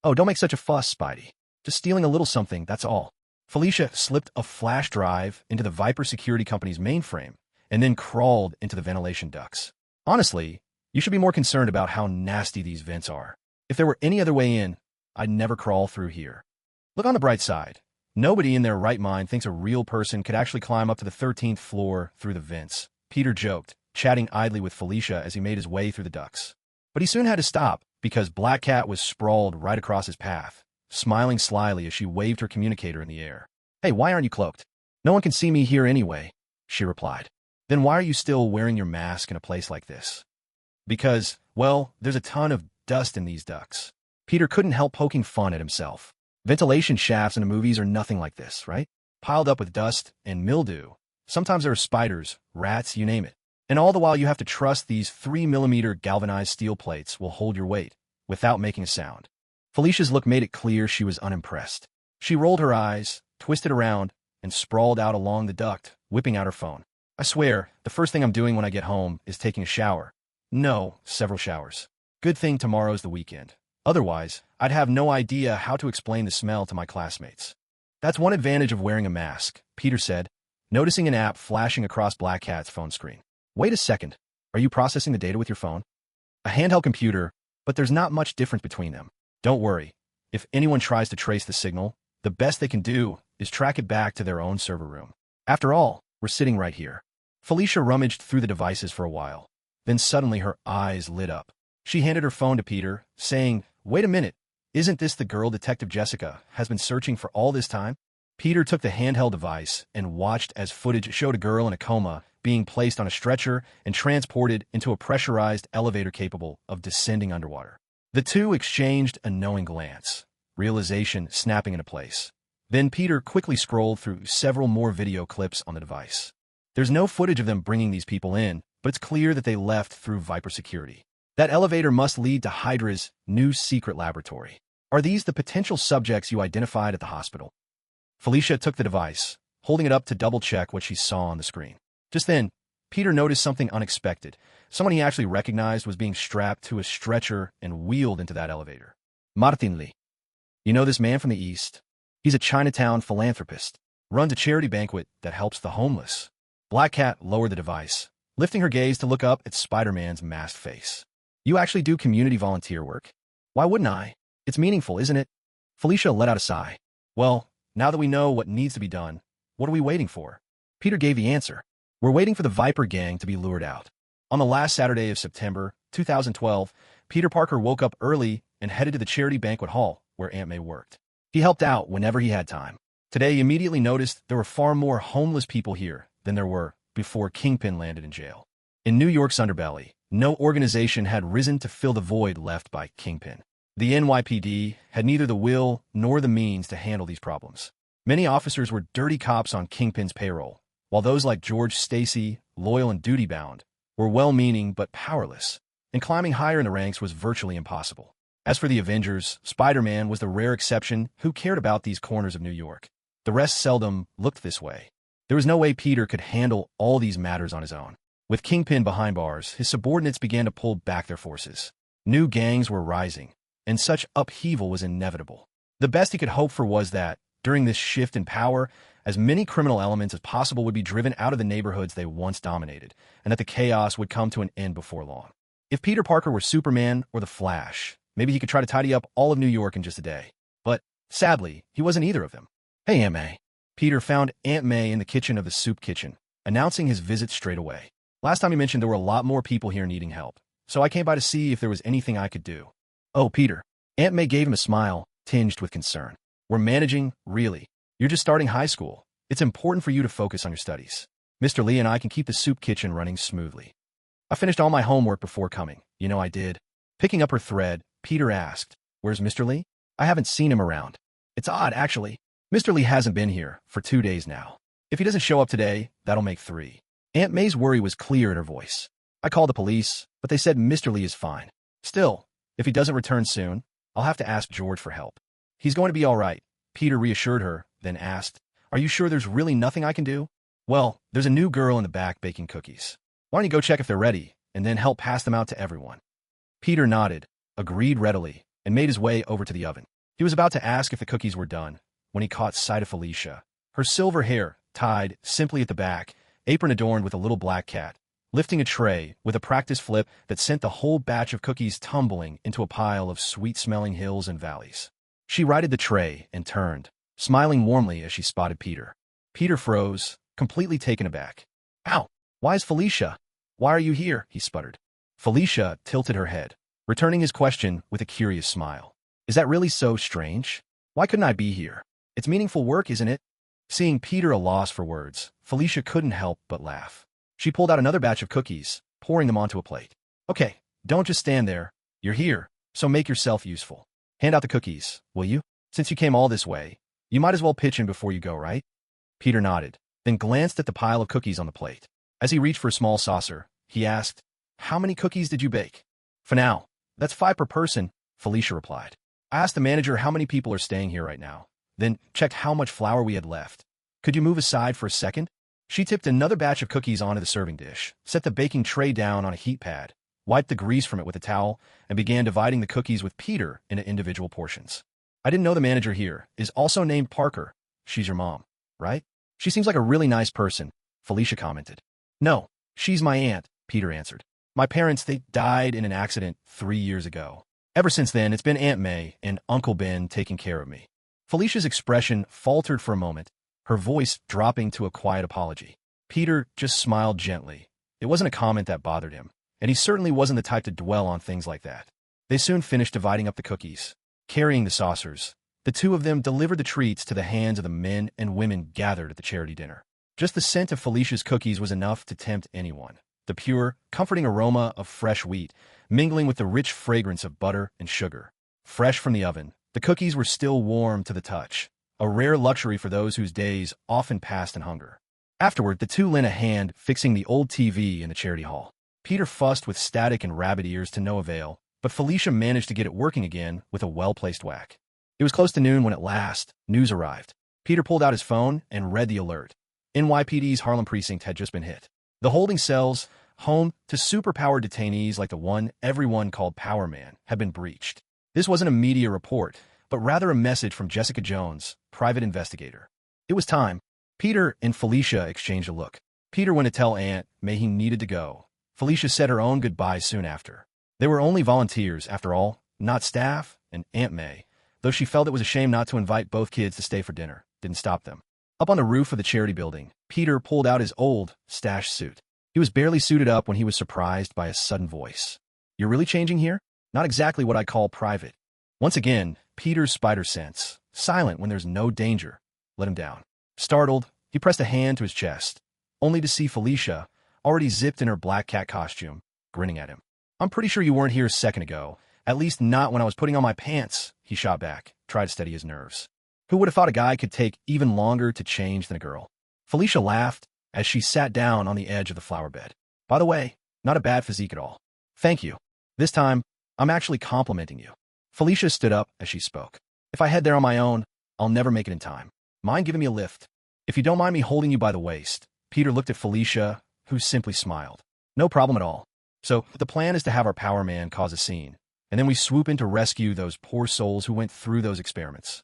Oh, don't make such a fuss, Spidey. Just stealing a little something, that's all. Felicia slipped a flash drive into the Viper Security Company's mainframe and then crawled into the ventilation ducts. Honestly, you should be more concerned about how nasty these vents are. If there were any other way in, I'd never crawl through here. Look on the bright side. Nobody in their right mind thinks a real person could actually climb up to the 13th floor through the vents. Peter joked, chatting idly with Felicia as he made his way through the ducts. But he soon had to stop because Black Cat was sprawled right across his path, smiling slyly as she waved her communicator in the air. Hey, why aren't you cloaked? No one can see me here anyway, she replied. Then why are you still wearing your mask in a place like this? Because Well, there's a ton of dust in these ducts. Peter couldn't help poking fun at himself. Ventilation shafts in the movies are nothing like this, right? Piled up with dust and mildew. Sometimes there are spiders, rats, you name it. And all the while you have to trust these 3mm galvanized steel plates will hold your weight without making a sound. Felicia's look made it clear she was unimpressed. She rolled her eyes, twisted around, and sprawled out along the duct, whipping out her phone. I swear, the first thing I'm doing when I get home is taking a shower. No, several showers. Good thing tomorrow's the weekend. Otherwise, I'd have no idea how to explain the smell to my classmates. That's one advantage of wearing a mask, Peter said, noticing an app flashing across Black Cat's phone screen. Wait a second. Are you processing the data with your phone? A handheld computer, but there's not much difference between them. Don't worry. If anyone tries to trace the signal, the best they can do is track it back to their own server room. After all, we're sitting right here. Felicia rummaged through the devices for a while. Then suddenly her eyes lit up. She handed her phone to Peter, saying, "Wait a minute. Isn't this the girl Detective Jessica has been searching for all this time?" Peter took the handheld device and watched as footage showed a girl in a coma being placed on a stretcher and transported into a pressurized elevator capable of descending underwater. The two exchanged a knowing glance, realization snapping into place. Then Peter quickly scrolled through several more video clips on the device. There's no footage of them bringing these people in, but it's clear that they left through Viper security. That elevator must lead to Hydra's new secret laboratory. Are these the potential subjects you identified at the hospital? Felicia took the device, holding it up to double-check what she saw on the screen. Just then, Peter noticed something unexpected. Someone he actually recognized was being strapped to a stretcher and wheeled into that elevator. Martin Lee. You know this man from the East? He's a Chinatown philanthropist. Runs a charity banquet that helps the homeless. Black Cat lowered the device, lifting her gaze to look up at Spider-Man's masked face. You actually do community volunteer work? Why wouldn't I? It's meaningful, isn't it? Felicia let out a sigh. Well, now that we know what needs to be done, what are we waiting for? Peter gave the answer. We're waiting for the Viper gang to be lured out. On the last Saturday of September 2012, Peter Parker woke up early and headed to the charity banquet hall where Aunt May worked. He helped out whenever he had time. Today, he immediately noticed there were far more homeless people here than there were before Kingpin landed in jail. In New York's underbelly, no organization had risen to fill the void left by Kingpin. The NYPD had neither the will nor the means to handle these problems. Many officers were dirty cops on Kingpin's payroll, while those like George Stacy, loyal and duty-bound, were well-meaning but powerless, and climbing higher in the ranks was virtually impossible. As for the Avengers, Spider-Man was the rare exception who cared about these corners of New York. The rest seldom looked this way. There was no way Peter could handle all these matters on his own. With Kingpin behind bars, his subordinates began to pull back their forces. New gangs were rising, and such upheaval was inevitable. The best he could hope for was that, during this shift in power, as many criminal elements as possible would be driven out of the neighborhoods they once dominated, and that the chaos would come to an end before long. If Peter Parker were Superman or the Flash, maybe he could try to tidy up all of New York in just a day. But, sadly, he wasn't either of them. Hey, Aunt May. Peter found Aunt May in the kitchen of the soup kitchen, announcing his visit straight away. Last time he mentioned there were a lot more people here needing help, so I came by to see if there was anything I could do. Oh, Peter. Aunt May gave him a smile, tinged with concern. We're managing, really. You're just starting high school. It's important for you to focus on your studies. Mr. Lee and I can keep the soup kitchen running smoothly. I finished all my homework before coming. You know I did. Picking up her thread, Peter asked, Where's Mr. Lee? I haven't seen him around. It's odd, actually. Mr. Lee hasn't been here for 2 days now. If he doesn't show up today, that'll make 3. Aunt May's worry was clear in her voice. I called the police, but they said Mr. Lee is fine. Still, if he doesn't return soon, I'll have to ask George for help. He's going to be all right, Peter reassured her, then asked, Are you sure there's really nothing I can do? Well, there's a new girl in the back baking cookies. Why don't you go check if they're ready, and then help pass them out to everyone? Peter nodded, agreed readily, and made his way over to the oven. He was about to ask if the cookies were done, when he caught sight of Felicia. Her silver hair, tied simply at the back, apron adorned with a little black cat, lifting a tray with a practice flip that sent the whole batch of cookies tumbling into a pile of sweet-smelling hills and valleys. She righted the tray and turned, smiling warmly as she spotted Peter. Peter froze, completely taken aback. Ow! Why is Felicia? Why are you here? He sputtered. Felicia tilted her head, returning his question with a curious smile. Is that really so strange? Why couldn't I be here? It's meaningful work, isn't it? Seeing Peter a loss for words, Felicia couldn't help but laugh. She pulled out another batch of cookies, pouring them onto a plate. Okay, Don't just stand there. You're here, so make yourself useful. Hand out the cookies, will you? Since you came all this way, you might as well pitch in before you go, right? Peter nodded, then glanced at the pile of cookies on the plate. As he reached for a small saucer, he asked, "How many cookies did you bake?" "For now, that's 5 per person," Felicia replied. "I asked the manager how many people are staying here right now, then checked how much flour we had left. Could you move aside for a second?" She tipped another batch of cookies onto the serving dish, set the baking tray down on a heat pad, wiped the grease from it with a towel, and began dividing the cookies with Peter into individual portions. "I didn't know the manager here is also named Parker. She's your mom, right?" "She seems like a really nice person," Felicia commented. "No, she's my aunt," Peter answered. "My parents, they died in an accident 3 years ago. Ever since then, it's been Aunt May and Uncle Ben taking care of me." Felicia's expression faltered for a moment, her voice dropping to a quiet apology. Peter just smiled gently. It wasn't a comment that bothered him, and he certainly wasn't the type to dwell on things like that. They soon finished dividing up the cookies. Carrying the saucers, the two of them delivered the treats to the hands of the men and women gathered at the charity dinner. Just the scent of Felicia's cookies was enough to tempt anyone. The pure, comforting aroma of fresh wheat, mingling with the rich fragrance of butter and sugar. Fresh from the oven, the cookies were still warm to the touch, a rare luxury for those whose days often passed in hunger. Afterward, the two lent a hand fixing the old TV in the charity hall. Peter fussed with static and rabbit ears to no avail, but Felicia managed to get it working again with a well-placed whack. It was close to noon when at last, news arrived. Peter pulled out his phone and read the alert. NYPD's Harlem precinct had just been hit. The holding cells, home to superpowered detainees like the one everyone called Power Man, had been breached. This wasn't a media report, but rather a message from Jessica Jones, private investigator. It was time. Peter and Felicia exchanged a look. Peter went to tell Aunt May he needed to go. Felicia said her own goodbyes soon after. They were only volunteers, after all, not staff, and Aunt May, though she felt it was a shame not to invite both kids to stay for dinner, didn't stop them. Up on the roof of the charity building, Peter pulled out his old, stashed suit. He was barely suited up when he was surprised by a sudden voice. "You're really changing here? Not exactly what I call private." Once again, Peter's spider sense, silent when there's no danger, let him down. Startled, he pressed a hand to his chest, only to see Felicia, already zipped in her black cat costume, grinning at him. "I'm pretty sure you weren't here a second ago, at least not when I was putting on my pants," he shot back, tried to steady his nerves. Who would have thought a guy could take even longer to change than a girl? Felicia laughed as she sat down on the edge of the flower bed. "By the way, not a bad physique at all." "Thank you. This time, I'm actually complimenting you." Felicia stood up as she spoke. "If I head there on my own, I'll never make it in time. Mind giving me a lift? If you don't mind me holding you by the waist." Peter looked at Felicia, who simply smiled. "No problem at all. So, the plan is to have our Power Man cause a scene, and then we swoop in to rescue those poor souls who went through those experiments.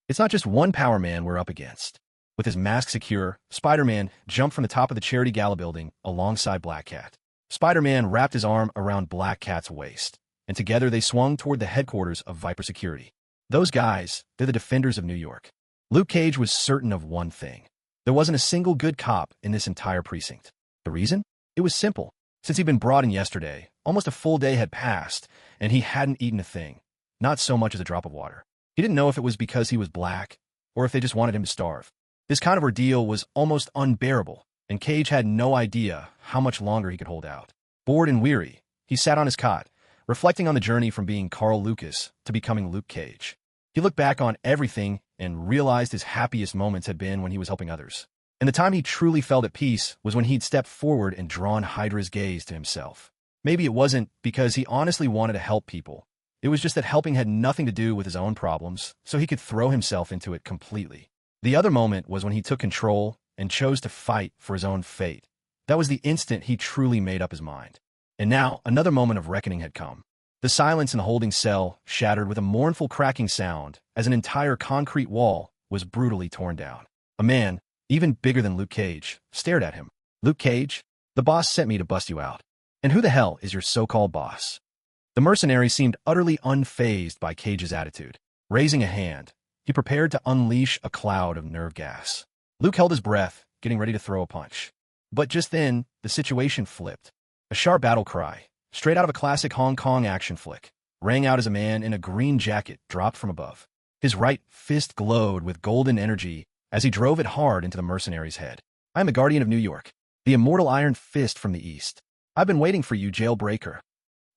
It's not just one Power Man we're up against." With his mask secure, Spider-Man jumped from the top of the charity gala building alongside Black Cat. Spider-Man wrapped his arm around Black Cat's waist, and together they swung toward the headquarters of Viper Security. Those guys, they're the defenders of New York. Luke Cage was certain of one thing. There wasn't a single good cop in this entire precinct. The reason? It was simple. Since he'd been brought in yesterday, almost a full day had passed, and he hadn't eaten a thing. Not so much as a drop of water. He didn't know if it was because he was black, or if they just wanted him to starve. This kind of ordeal was almost unbearable, and Cage had no idea how much longer he could hold out. Bored and weary, he sat on his cot, reflecting on the journey from being Carl Lucas to becoming Luke Cage. He looked back on everything and realized his happiest moments had been when he was helping others. And the time he truly felt at peace was when he'd stepped forward and drawn Hydra's gaze to himself. Maybe it wasn't because he honestly wanted to help people. It was just that helping had nothing to do with his own problems, so he could throw himself into it completely. The other moment was when he took control and chose to fight for his own fate. That was the instant he truly made up his mind. And now, another moment of reckoning had come. The silence in the holding cell shattered with a mournful cracking sound as an entire concrete wall was brutally torn down. A man, even bigger than Luke Cage, stared at him. "Luke Cage, the boss sent me to bust you out. And who the hell is your so-called boss?" The mercenary seemed utterly unfazed by Cage's attitude. Raising a hand, he prepared to unleash a cloud of nerve gas. Luke held his breath, getting ready to throw a punch. But just then, the situation flipped. A sharp battle cry, straight out of a classic Hong Kong action flick, rang out as a man in a green jacket dropped from above. His right fist glowed with golden energy as he drove it hard into the mercenary's head. "I am the Guardian of New York, the immortal Iron Fist from the East. I've been waiting for you, jailbreaker."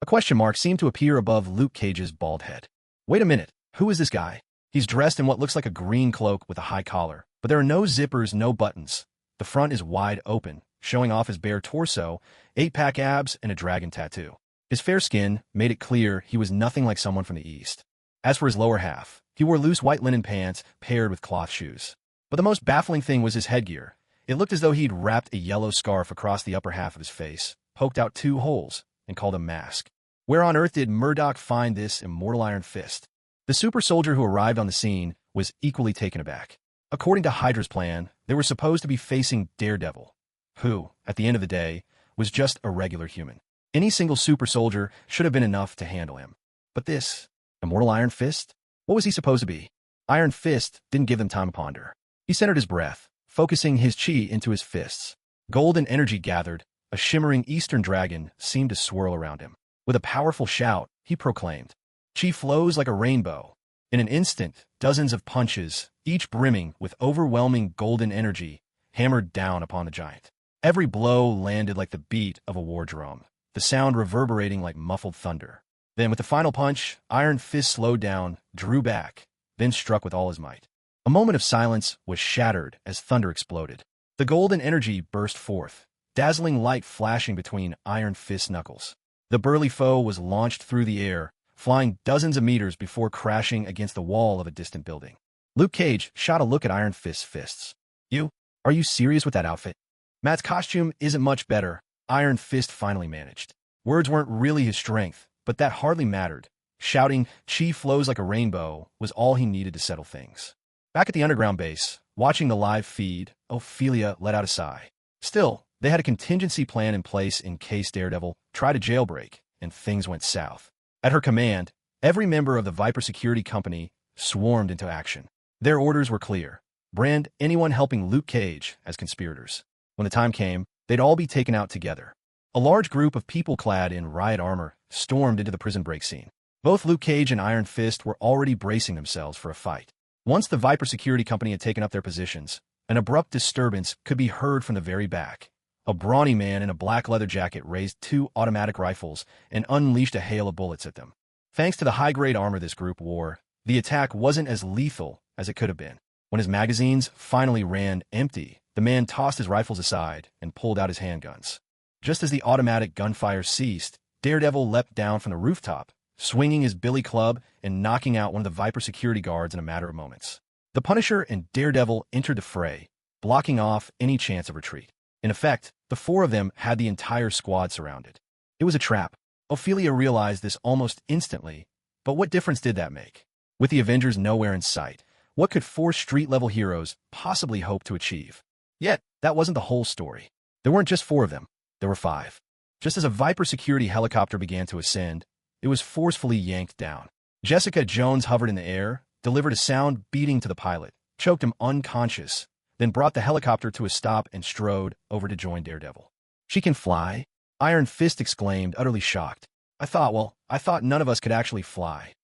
A question mark seemed to appear above Luke Cage's bald head. Wait a minute, who is this guy? He's dressed in what looks like a green cloak with a high collar, but there are no zippers, no buttons. The front is wide open, showing off his bare torso, 8-pack abs, and a dragon tattoo. His fair skin made it clear he was nothing like someone from the East. As for his lower half, he wore loose white linen pants paired with cloth shoes. But the most baffling thing was his headgear. It looked as though he'd wrapped a yellow scarf across the upper half of his face, poked out 2 holes, and called a mask. Where on earth did Murdoch find this immortal Iron Fist? The super soldier who arrived on the scene was equally taken aback. According to Hydra's plan, they were supposed to be facing Daredevil, who, at the end of the day, was just a regular human. Any single super soldier should have been enough to handle him. But this, immortal Iron Fist? What was he supposed to be? Iron Fist didn't give them time to ponder. He centered his breath, focusing his chi into his fists. Golden energy gathered, a shimmering eastern dragon seemed to swirl around him. With a powerful shout, he proclaimed, "Chi flows like a rainbow." In an instant, dozens of punches, each brimming with overwhelming golden energy, hammered down upon the giant. Every blow landed like the beat of a war drum, the sound reverberating like muffled thunder. Then, with the final punch, Iron Fist slowed down, drew back, then struck with all his might. A moment of silence was shattered as thunder exploded. The golden energy burst forth, dazzling light flashing between Iron Fist's knuckles. The burly foe was launched through the air, flying dozens of meters before crashing against the wall of a distant building. Luke Cage shot a look at Iron Fist's fists. Are you serious with that outfit? Matt's costume isn't much better, Iron Fist finally managed. Words weren't really his strength, but that hardly mattered. Shouting, "Chi flows like a rainbow," was all he needed to settle things. Back at the underground base, watching the live feed, Ophelia let out a sigh. Still, they had a contingency plan in place in case Daredevil tried a jailbreak and things went south. At her command, every member of the Viper Security Company swarmed into action. Their orders were clear. Brand anyone helping Luke Cage as conspirators. When the time came, they'd all be taken out together. A large group of people clad in riot armor stormed into the prison break scene. Both Luke Cage and Iron Fist were already bracing themselves for a fight. Once the Viper Security Company had taken up their positions, an abrupt disturbance could be heard from the very back. A brawny man in a black leather jacket raised 2 automatic rifles and unleashed a hail of bullets at them. Thanks to the high-grade armor this group wore, the attack wasn't as lethal as it could have been. When his magazines finally ran empty, the man tossed his rifles aside and pulled out his handguns. Just as the automatic gunfire ceased, Daredevil leapt down from the rooftop, swinging his billy club and knocking out one of the Viper security guards in a matter of moments. The Punisher and Daredevil entered the fray, blocking off any chance of retreat. In effect, the 4 of them had the entire squad surrounded. It was a trap. Ophelia realized this almost instantly, but what difference did that make? With the Avengers nowhere in sight, what could 4 street-level heroes possibly hope to achieve? Yet, that wasn't the whole story. There weren't just 4 of them. There were 5. Just as a Viper security helicopter began to ascend, it was forcefully yanked down. Jessica Jones hovered in the air, delivered a sound beating to the pilot, choked him unconscious, then brought the helicopter to a stop and strode over to join Daredevil. "She can fly?" Iron Fist exclaimed, utterly shocked. I thought none of us could actually fly."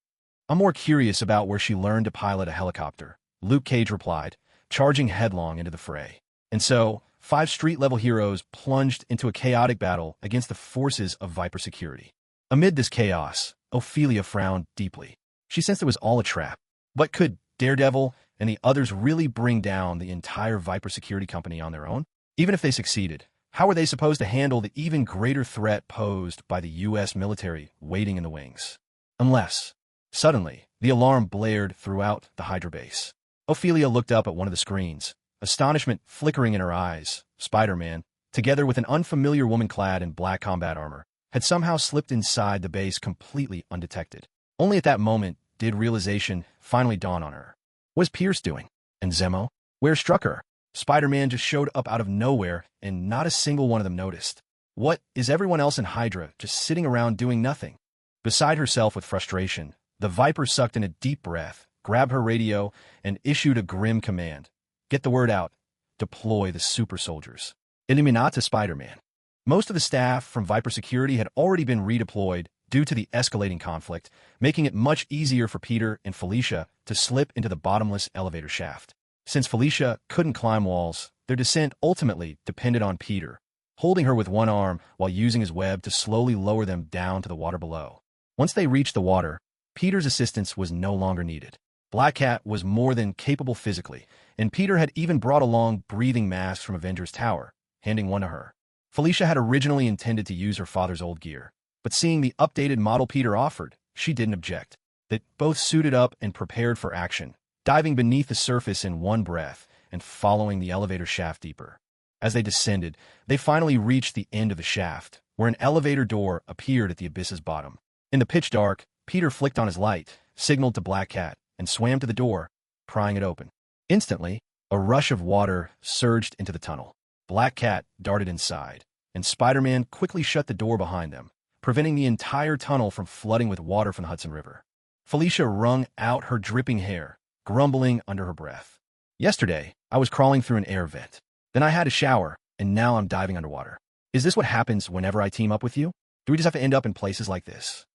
"I'm more curious about where she learned to pilot a helicopter," Luke Cage replied, charging headlong into the fray. And so, 5 street-level heroes plunged into a chaotic battle against the forces of Viper Security. Amid this chaos, Ophelia frowned deeply. She sensed it was all a trap. But could Daredevil and the others really bring down the entire Viper Security Company on their own? Even if they succeeded, how were they supposed to handle the even greater threat posed by the U.S. military waiting in the wings? Unless, suddenly, the alarm blared throughout the Hydra base. Ophelia looked up at one of the screens, astonishment flickering in her eyes. Spider-Man, together with an unfamiliar woman clad in black combat armor, had somehow slipped inside the base completely undetected. Only at that moment did realization finally dawn on her. What is Pierce doing? And Zemo? Where struck her? Spider-Man just showed up out of nowhere, and not a single one of them noticed. What is everyone else in Hydra just sitting around doing nothing? Beside herself with frustration, the Viper sucked in a deep breath, grabbed her radio, and issued a grim command. "Get the word out. Deploy the super soldiers. Eliminate Spider-Man." Most of the staff from Viper Security had already been redeployed due to the escalating conflict, making it much easier for Peter and Felicia to slip into the bottomless elevator shaft. Since Felicia couldn't climb walls, their descent ultimately depended on Peter, holding her with one arm while using his web to slowly lower them down to the water below. Once they reached the water, Peter's assistance was no longer needed. Black Cat was more than capable physically, and Peter had even brought along breathing masks from Avengers Tower, handing one to her. Felicia had originally intended to use her father's old gear, but seeing the updated model Peter offered, she didn't object. They both suited up and prepared for action, diving beneath the surface in one breath and following the elevator shaft deeper. As they descended, they finally reached the end of the shaft, where an elevator door appeared at the abyss's bottom. In the pitch dark, Peter flicked on his light, signaled to Black Cat, and swam to the door, prying it open. Instantly, a rush of water surged into the tunnel. Black Cat darted inside, and Spider-Man quickly shut the door behind them, preventing the entire tunnel from flooding with water from the Hudson River. Felicia wrung out her dripping hair, grumbling under her breath. Yesterday, I was crawling through an air vent. Then I had a shower, and now I'm diving underwater. Is this what happens whenever I team up with you? Do we just have to end up in places like this?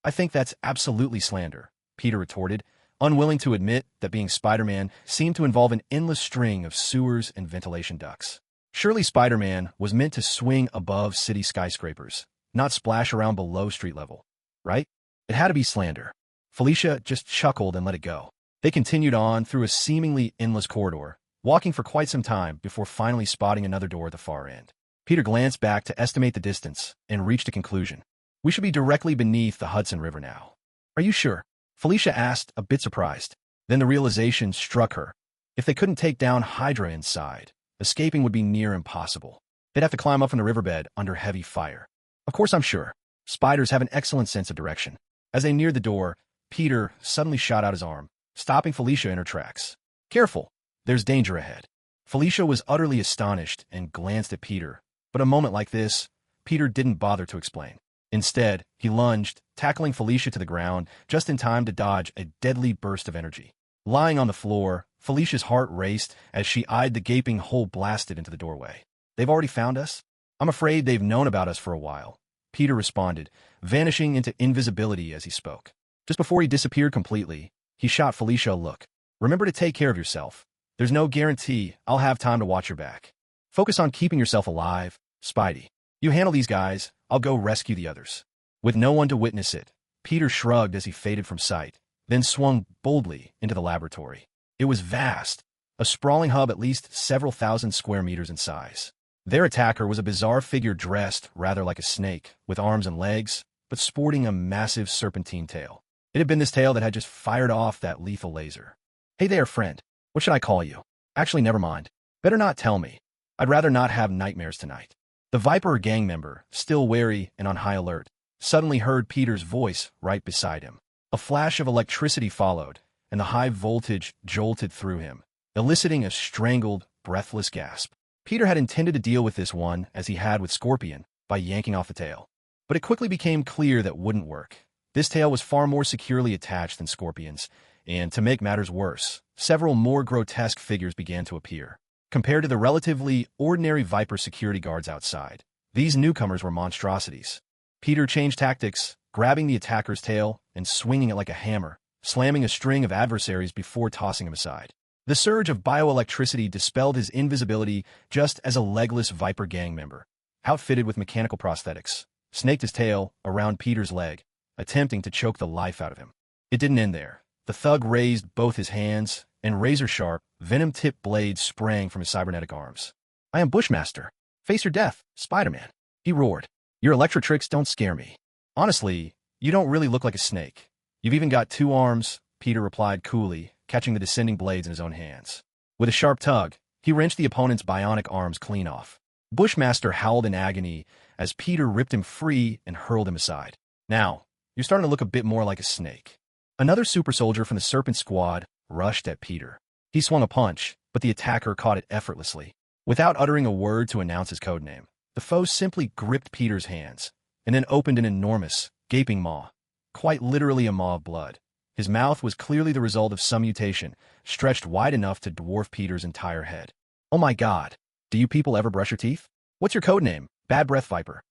I think that's absolutely slander, Peter retorted, unwilling to admit that being Spider-Man seemed to involve an endless string of sewers and ventilation ducts. Surely Spider-Man was meant to swing above city skyscrapers, not splash around below street level, right? It had to be slander. Felicia just chuckled and let it go. They continued on through a seemingly endless corridor, walking for quite some time before finally spotting another door at the far end. Peter glanced back to estimate the distance and reached a conclusion. We should be directly beneath the Hudson River now. Are you sure? Felicia asked, a bit surprised. Then the realization struck her. If they couldn't take down Hydra inside, escaping would be near impossible. They'd have to climb up from the riverbed under heavy fire. Of course I'm sure. Spiders have an excellent sense of direction. As they neared the door, Peter suddenly shot out his arm, stopping Felicia in her tracks. Careful, there's danger ahead. Felicia was utterly astonished and glanced at Peter, but a moment like this, Peter didn't bother to explain. Instead, he lunged, tackling Felicia to the ground just in time to dodge a deadly burst of energy. Lying on the floor, Felicia's heart raced as she eyed the gaping hole blasted into the doorway. They've already found us? I'm afraid they've known about us for a while, Peter responded, vanishing into invisibility as he spoke. Just before he disappeared completely, he shot Felicia a look. Remember to take care of yourself. There's no guarantee I'll have time to watch your back. Focus on keeping yourself alive, Spidey. You handle these guys, I'll go rescue the others. With no one to witness it, Peter shrugged as he faded from sight, then swung boldly into the laboratory. It was vast, a sprawling hub at least several thousand square meters in size. Their attacker was a bizarre figure dressed rather like a snake, with arms and legs, but sporting a massive serpentine tail. It had been this tail that had just fired off that lethal laser. Hey there, friend. What should I call you? Actually, never mind. Better not tell me. I'd rather not have nightmares tonight. The Viper gang member, still wary and on high alert, suddenly heard Peter's voice right beside him. A flash of electricity followed, and the high voltage jolted through him, eliciting a strangled, breathless gasp. Peter had intended to deal with this one, as he had with Scorpion, by yanking off the tail. But it quickly became clear that wouldn't work. This tail was far more securely attached than Scorpion's, and to make matters worse, several more grotesque figures began to appear. Compared to the relatively ordinary Viper security guards outside, these newcomers were monstrosities. Peter changed tactics, grabbing the attacker's tail and swinging it like a hammer, slamming a string of adversaries before tossing him aside. The surge of bioelectricity dispelled his invisibility just as a legless Viper gang member, outfitted with mechanical prosthetics, snaked his tail around Peter's leg, attempting to choke the life out of him. It didn't end there. The thug raised both his hands, and razor-sharp, venom-tipped blades sprang from his cybernetic arms. I am Bushmaster. Face your death, Spider-Man. He roared. Your electro tricks don't scare me. Honestly, you don't really look like a snake. You've even got two arms, Peter replied coolly, catching the descending blades in his own hands. With a sharp tug, he wrenched the opponent's bionic arms clean off. Bushmaster howled in agony as Peter ripped him free and hurled him aside. Now, you're starting to look a bit more like a snake. Another super soldier from the Serpent Squad rushed at Peter. He swung a punch, but the attacker caught it effortlessly. Without uttering a word to announce his codename, the foe simply gripped Peter's hands, and then opened an enormous, gaping maw, quite literally a maw of blood. His mouth was clearly the result of some mutation, stretched wide enough to dwarf Peter's entire head. Oh my god, do you people ever brush your teeth? What's your codename? Bad Breath Viper.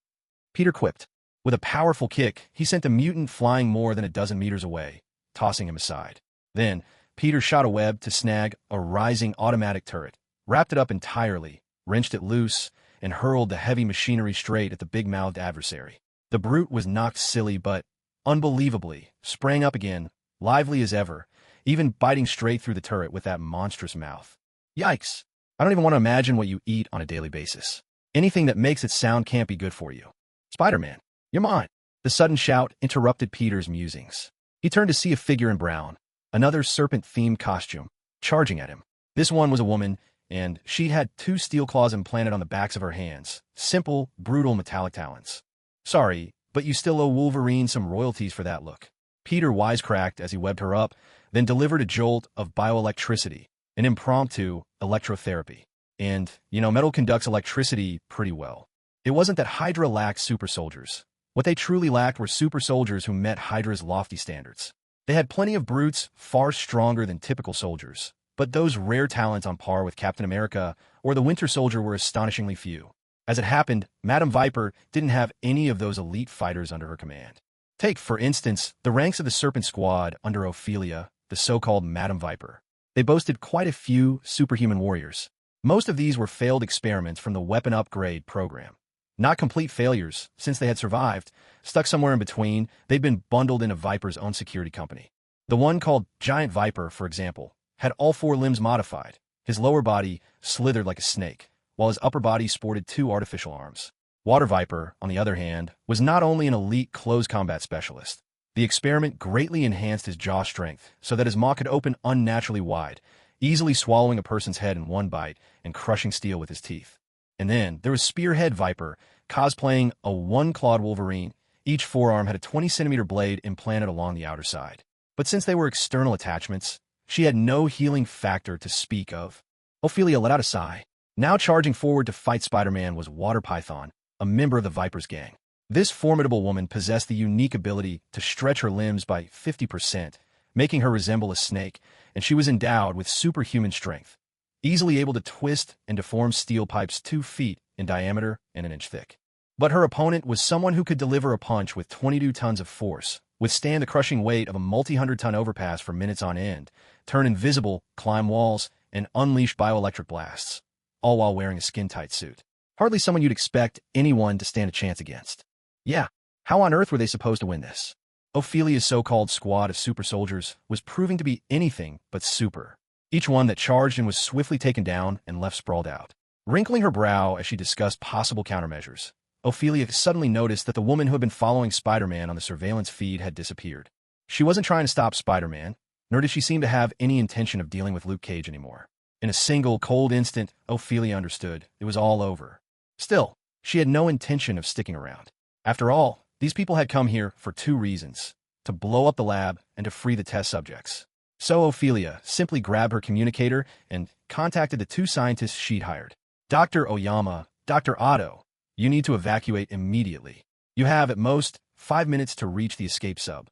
Peter quipped. With a powerful kick, he sent the mutant flying more than a dozen meters away, tossing him aside. Then, Peter shot a web to snag a rising automatic turret, wrapped it up entirely, wrenched it loose, and hurled the heavy machinery straight at the big-mouthed adversary. The brute was knocked silly but, unbelievably, sprang up again, lively as ever, even biting straight through the turret with that monstrous mouth. Yikes! I don't even want to imagine what you eat on a daily basis. Anything that makes it sound can't be good for you. Spider-Man, you're mine. The sudden shout interrupted Peter's musings. He turned to see a figure in brown, another serpent-themed costume, charging at him. This one was a woman, and she had 2 steel claws implanted on the backs of her hands, simple, brutal metallic talons. Sorry, but you still owe Wolverine some royalties for that look. Peter wisecracked as he webbed her up, then delivered a jolt of bioelectricity, an impromptu electrotherapy. And, metal conducts electricity pretty well. It wasn't that Hydra lacked super soldiers. What they truly lacked were super soldiers who met Hydra's lofty standards. They had plenty of brutes far stronger than typical soldiers, but those rare talents on par with Captain America or the Winter Soldier were astonishingly few. As it happened, Madame Viper didn't have any of those elite fighters under her command. Take, for instance, the ranks of the Serpent Squad under Ophelia, the so-called Madame Viper. They boasted quite a few superhuman warriors. Most of these were failed experiments from the weapon upgrade program. Not complete failures, since they had survived. Stuck somewhere in between, they'd been bundled into Viper's own security company. The one called Giant Viper, for example, had all 4 limbs modified. His lower body slithered like a snake, while his upper body sported 2 artificial arms. Water Viper, on the other hand, was not only an elite close combat specialist. The experiment greatly enhanced his jaw strength so that his maw could open unnaturally wide, easily swallowing a person's head in one bite and crushing steel with his teeth. And then there was Spearhead Viper, cosplaying a 1-clawed Wolverine. Each forearm had a 20-centimeter blade implanted along the outer side. But since they were external attachments, she had no healing factor to speak of. Ophelia let out a sigh. Now charging forward to fight Spider-Man was Water Python, a member of the Viper's gang. This formidable woman possessed the unique ability to stretch her limbs by 50%, making her resemble a snake, and she was endowed with superhuman strength, easily able to twist and deform steel pipes 2 feet in diameter and 1 inch thick. But her opponent was someone who could deliver a punch with 22 tons of force, withstand the crushing weight of a multi-100-ton overpass for minutes on end, turn invisible, climb walls, and unleash bioelectric blasts, all while wearing a skin-tight suit. Hardly someone you'd expect anyone to stand a chance against. Yeah, how on earth were they supposed to win this? Ophelia's so-called squad of super soldiers was proving to be anything but super. Each one that charged and was swiftly taken down and left sprawled out. Wrinkling her brow as she discussed possible countermeasures, Ophelia suddenly noticed that the woman who had been following Spider-Man on the surveillance feed had disappeared. She wasn't trying to stop Spider-Man, nor did she seem to have any intention of dealing with Luke Cage anymore. In a single, cold instant, Ophelia understood it was all over. Still, she had no intention of sticking around. After all, these people had come here for 2 reasons: to blow up the lab and to free the test subjects. So Ophelia simply grabbed her communicator and contacted the 2 scientists she'd hired. Dr. Oyama, Dr. Otto, you need to evacuate immediately. You have, at most, 5 minutes to reach the escape sub.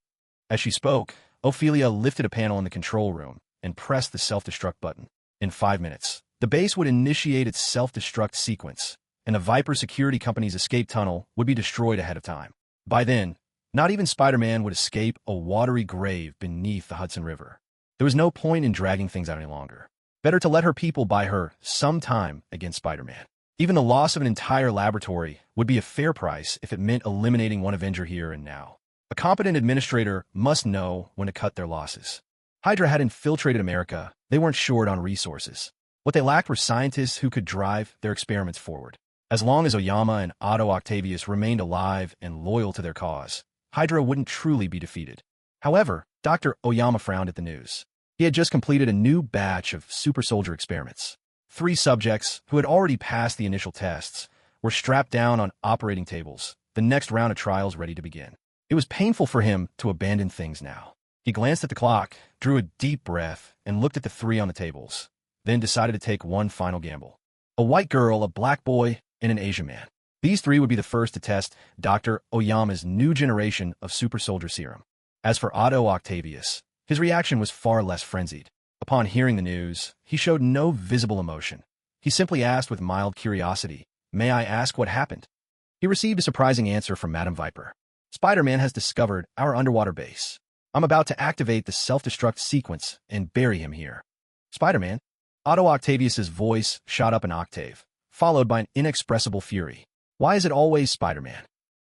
As she spoke, Ophelia lifted a panel in the control room and pressed the self-destruct button. In 5 minutes, the base would initiate its self-destruct sequence, and the Viper Security Company's escape tunnel would be destroyed ahead of time. By then, not even Spider-Man would escape a watery grave beneath the Hudson River. There was no point in dragging things out any longer. Better to let her people buy her some time against Spider-Man. Even the loss of an entire laboratory would be a fair price if it meant eliminating one Avenger here and now. A competent administrator must know when to cut their losses. Hydra had infiltrated America. They weren't short on resources. What they lacked were scientists who could drive their experiments forward. As long as Oyama and Otto Octavius remained alive and loyal to their cause, Hydra wouldn't truly be defeated. However, Dr. Oyama frowned at the news. He had just completed a new batch of super soldier experiments. 3 subjects, who had already passed the initial tests, were strapped down on operating tables, the next round of trials ready to begin. It was painful for him to abandon things now. He glanced at the clock, drew a deep breath, and looked at the 3 on the tables, then decided to take one final gamble. A white girl, a black boy, and an Asian man. These 3 would be the first to test Dr. Oyama's new generation of super soldier serum. As for Otto Octavius, his reaction was far less frenzied. Upon hearing the news, he showed no visible emotion. He simply asked with mild curiosity, "May I ask what happened?" He received a surprising answer from Madame Viper. "Spider-Man has discovered our underwater base. I'm about to activate the self-destruct sequence and bury him here." "Spider-Man?" Otto Octavius's voice shot up an octave, followed by an inexpressible fury. Why is it always Spider-Man?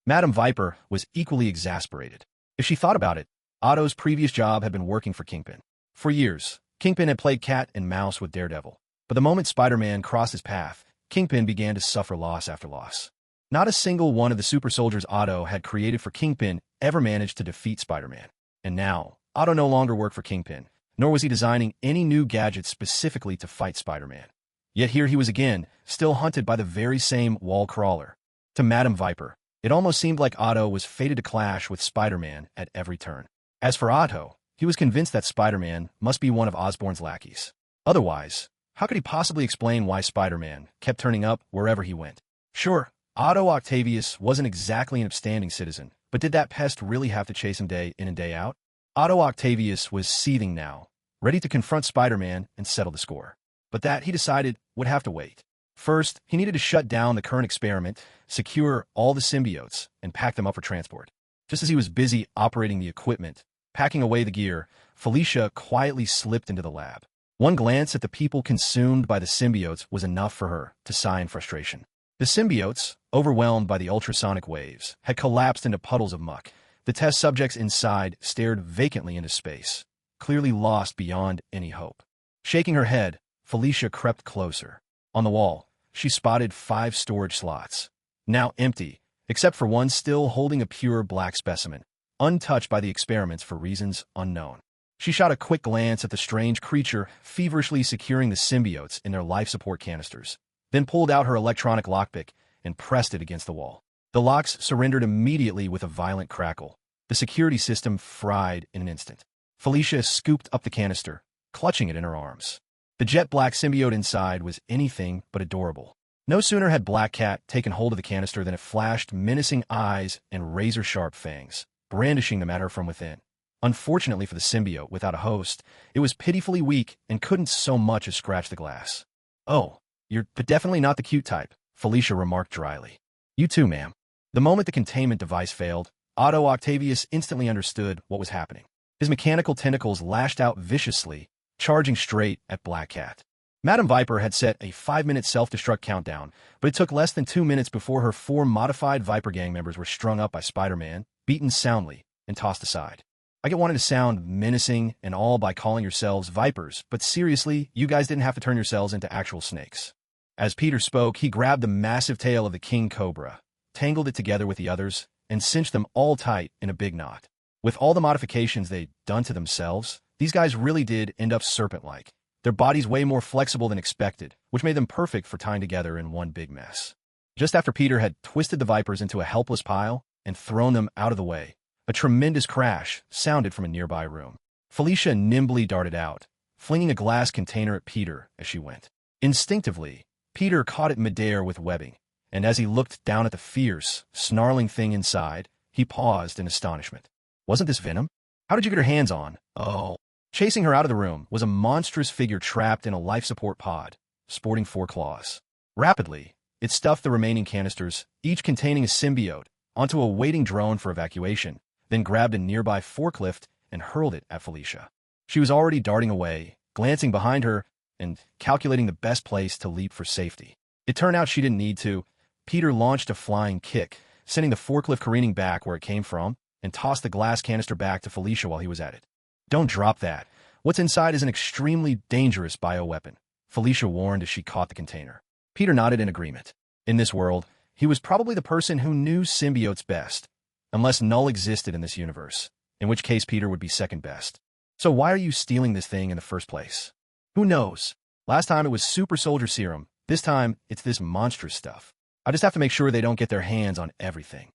Madame Viper was equally exasperated. If she thought about it, Otto's previous job had been working for Kingpin. For years, Kingpin had played cat and mouse with Daredevil. But the moment Spider-Man crossed his path, Kingpin began to suffer loss after loss. Not a single one of the super soldiers Otto had created for Kingpin ever managed to defeat Spider-Man. And now, Otto no longer worked for Kingpin, nor was he designing any new gadgets specifically to fight Spider-Man. Yet here he was again, still hunted by the very same wall crawler. To Madame Viper, it almost seemed like Otto was fated to clash with Spider-Man at every turn. As for Otto, he was convinced that Spider-Man must be one of Osborn's lackeys. Otherwise, how could he possibly explain why Spider-Man kept turning up wherever he went? Sure, Otto Octavius wasn't exactly an upstanding citizen, but did that pest really have to chase him day in and day out? Otto Octavius was seething now, ready to confront Spider-Man and settle the score. But that, he decided, would have to wait. First, he needed to shut down the current experiment, secure all the symbiotes, and pack them up for transport. Just as he was busy operating the equipment, packing away the gear, Felicia quietly slipped into the lab. One glance at the people consumed by the symbiotes was enough for her to sigh in frustration. The symbiotes, overwhelmed by the ultrasonic waves, had collapsed into puddles of muck. The test subjects inside stared vacantly into space, clearly lost beyond any hope. Shaking her head, Felicia crept closer. On the wall, she spotted 5 storage slots, now empty, except for one still holding a pure black specimen, untouched by the experiments for reasons unknown. She shot a quick glance at the strange creature feverishly securing the symbiotes in their life support canisters, then pulled out her electronic lockpick and pressed it against the wall. The locks surrendered immediately with a violent crackle. The security system fried in an instant. Felicia scooped up the canister, clutching it in her arms. The jet-black symbiote inside was anything but adorable. No sooner had Black Cat taken hold of the canister than it flashed menacing eyes and razor-sharp fangs, brandishing them at her from within. Unfortunately for the symbiote without a host, it was pitifully weak and couldn't so much as scratch the glass. "Oh, you're definitely not the cute type," Felicia remarked dryly. "You too, ma'am." The moment the containment device failed, Otto Octavius instantly understood what was happening. His mechanical tentacles lashed out viciously, charging straight at Black Cat. Madame Viper had set a 5-minute self-destruct countdown, but it took less than 2 minutes before her 4 modified Viper gang members were strung up by Spider-Man, beaten soundly, and tossed aside. I get wanted to sound menacing and all by calling yourselves Vipers, but seriously, you guys didn't have to turn yourselves into actual snakes. As Peter spoke, he grabbed the massive tail of the king cobra, tangled it together with the others, and cinched them all tight in a big knot. With all the modifications they'd done to themselves, these guys really did end up serpent-like. Their bodies way more flexible than expected, which made them perfect for tying together in one big mess. Just after Peter had twisted the Vipers into a helpless pile and thrown them out of the way, a tremendous crash sounded from a nearby room. Felicia nimbly darted out, flinging a glass container at Peter as she went. Instinctively, Peter caught it midair with webbing, and as he looked down at the fierce, snarling thing inside, he paused in astonishment. Wasn't this Venom? How did you get her hands on? Oh. Chasing her out of the room was a monstrous figure trapped in a life support pod, sporting 4 claws. Rapidly, it stuffed the remaining canisters, each containing a symbiote, onto a waiting drone for evacuation, then grabbed a nearby forklift and hurled it at Felicia. She was already darting away, glancing behind her, and calculating the best place to leap for safety. It turned out she didn't need to. Peter launched a flying kick, sending the forklift careening back where it came from, and tossed the glass canister back to Felicia while he was at it. "Don't drop that. What's inside is an extremely dangerous bioweapon," Felicia warned as she caught the container. Peter nodded in agreement. In this world, he was probably the person who knew symbiotes best, unless Null existed in this universe, in which case Peter would be second best. So why are you stealing this thing in the first place? Who knows? Last time it was super soldier serum. This time, it's this monstrous stuff. I just have to make sure they don't get their hands on everything.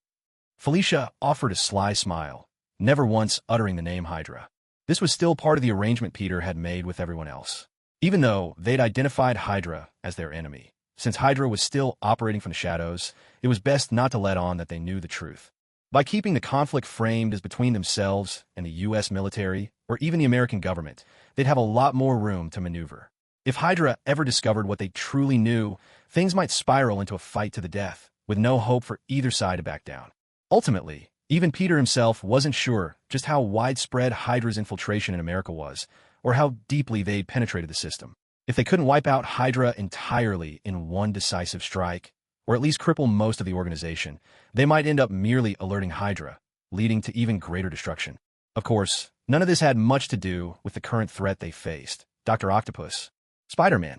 Felicia offered a sly smile, never once uttering the name Hydra. This was still part of the arrangement Peter had made with everyone else. Even though they'd identified Hydra as their enemy, since Hydra was still operating from the shadows, it was best not to let on that they knew the truth. By keeping the conflict framed as between themselves and the U.S. military, or even the American government, they'd have a lot more room to maneuver. If Hydra ever discovered what they truly knew, things might spiral into a fight to the death, with no hope for either side to back down. Ultimately, even Peter himself wasn't sure just how widespread Hydra's infiltration in America was, or how deeply they'd penetrated the system. If they couldn't wipe out Hydra entirely in one decisive strike, or at least cripple most of the organization, they might end up merely alerting Hydra, leading to even greater destruction. Of course, none of this had much to do with the current threat they faced, Dr. Octopus. Spider-Man.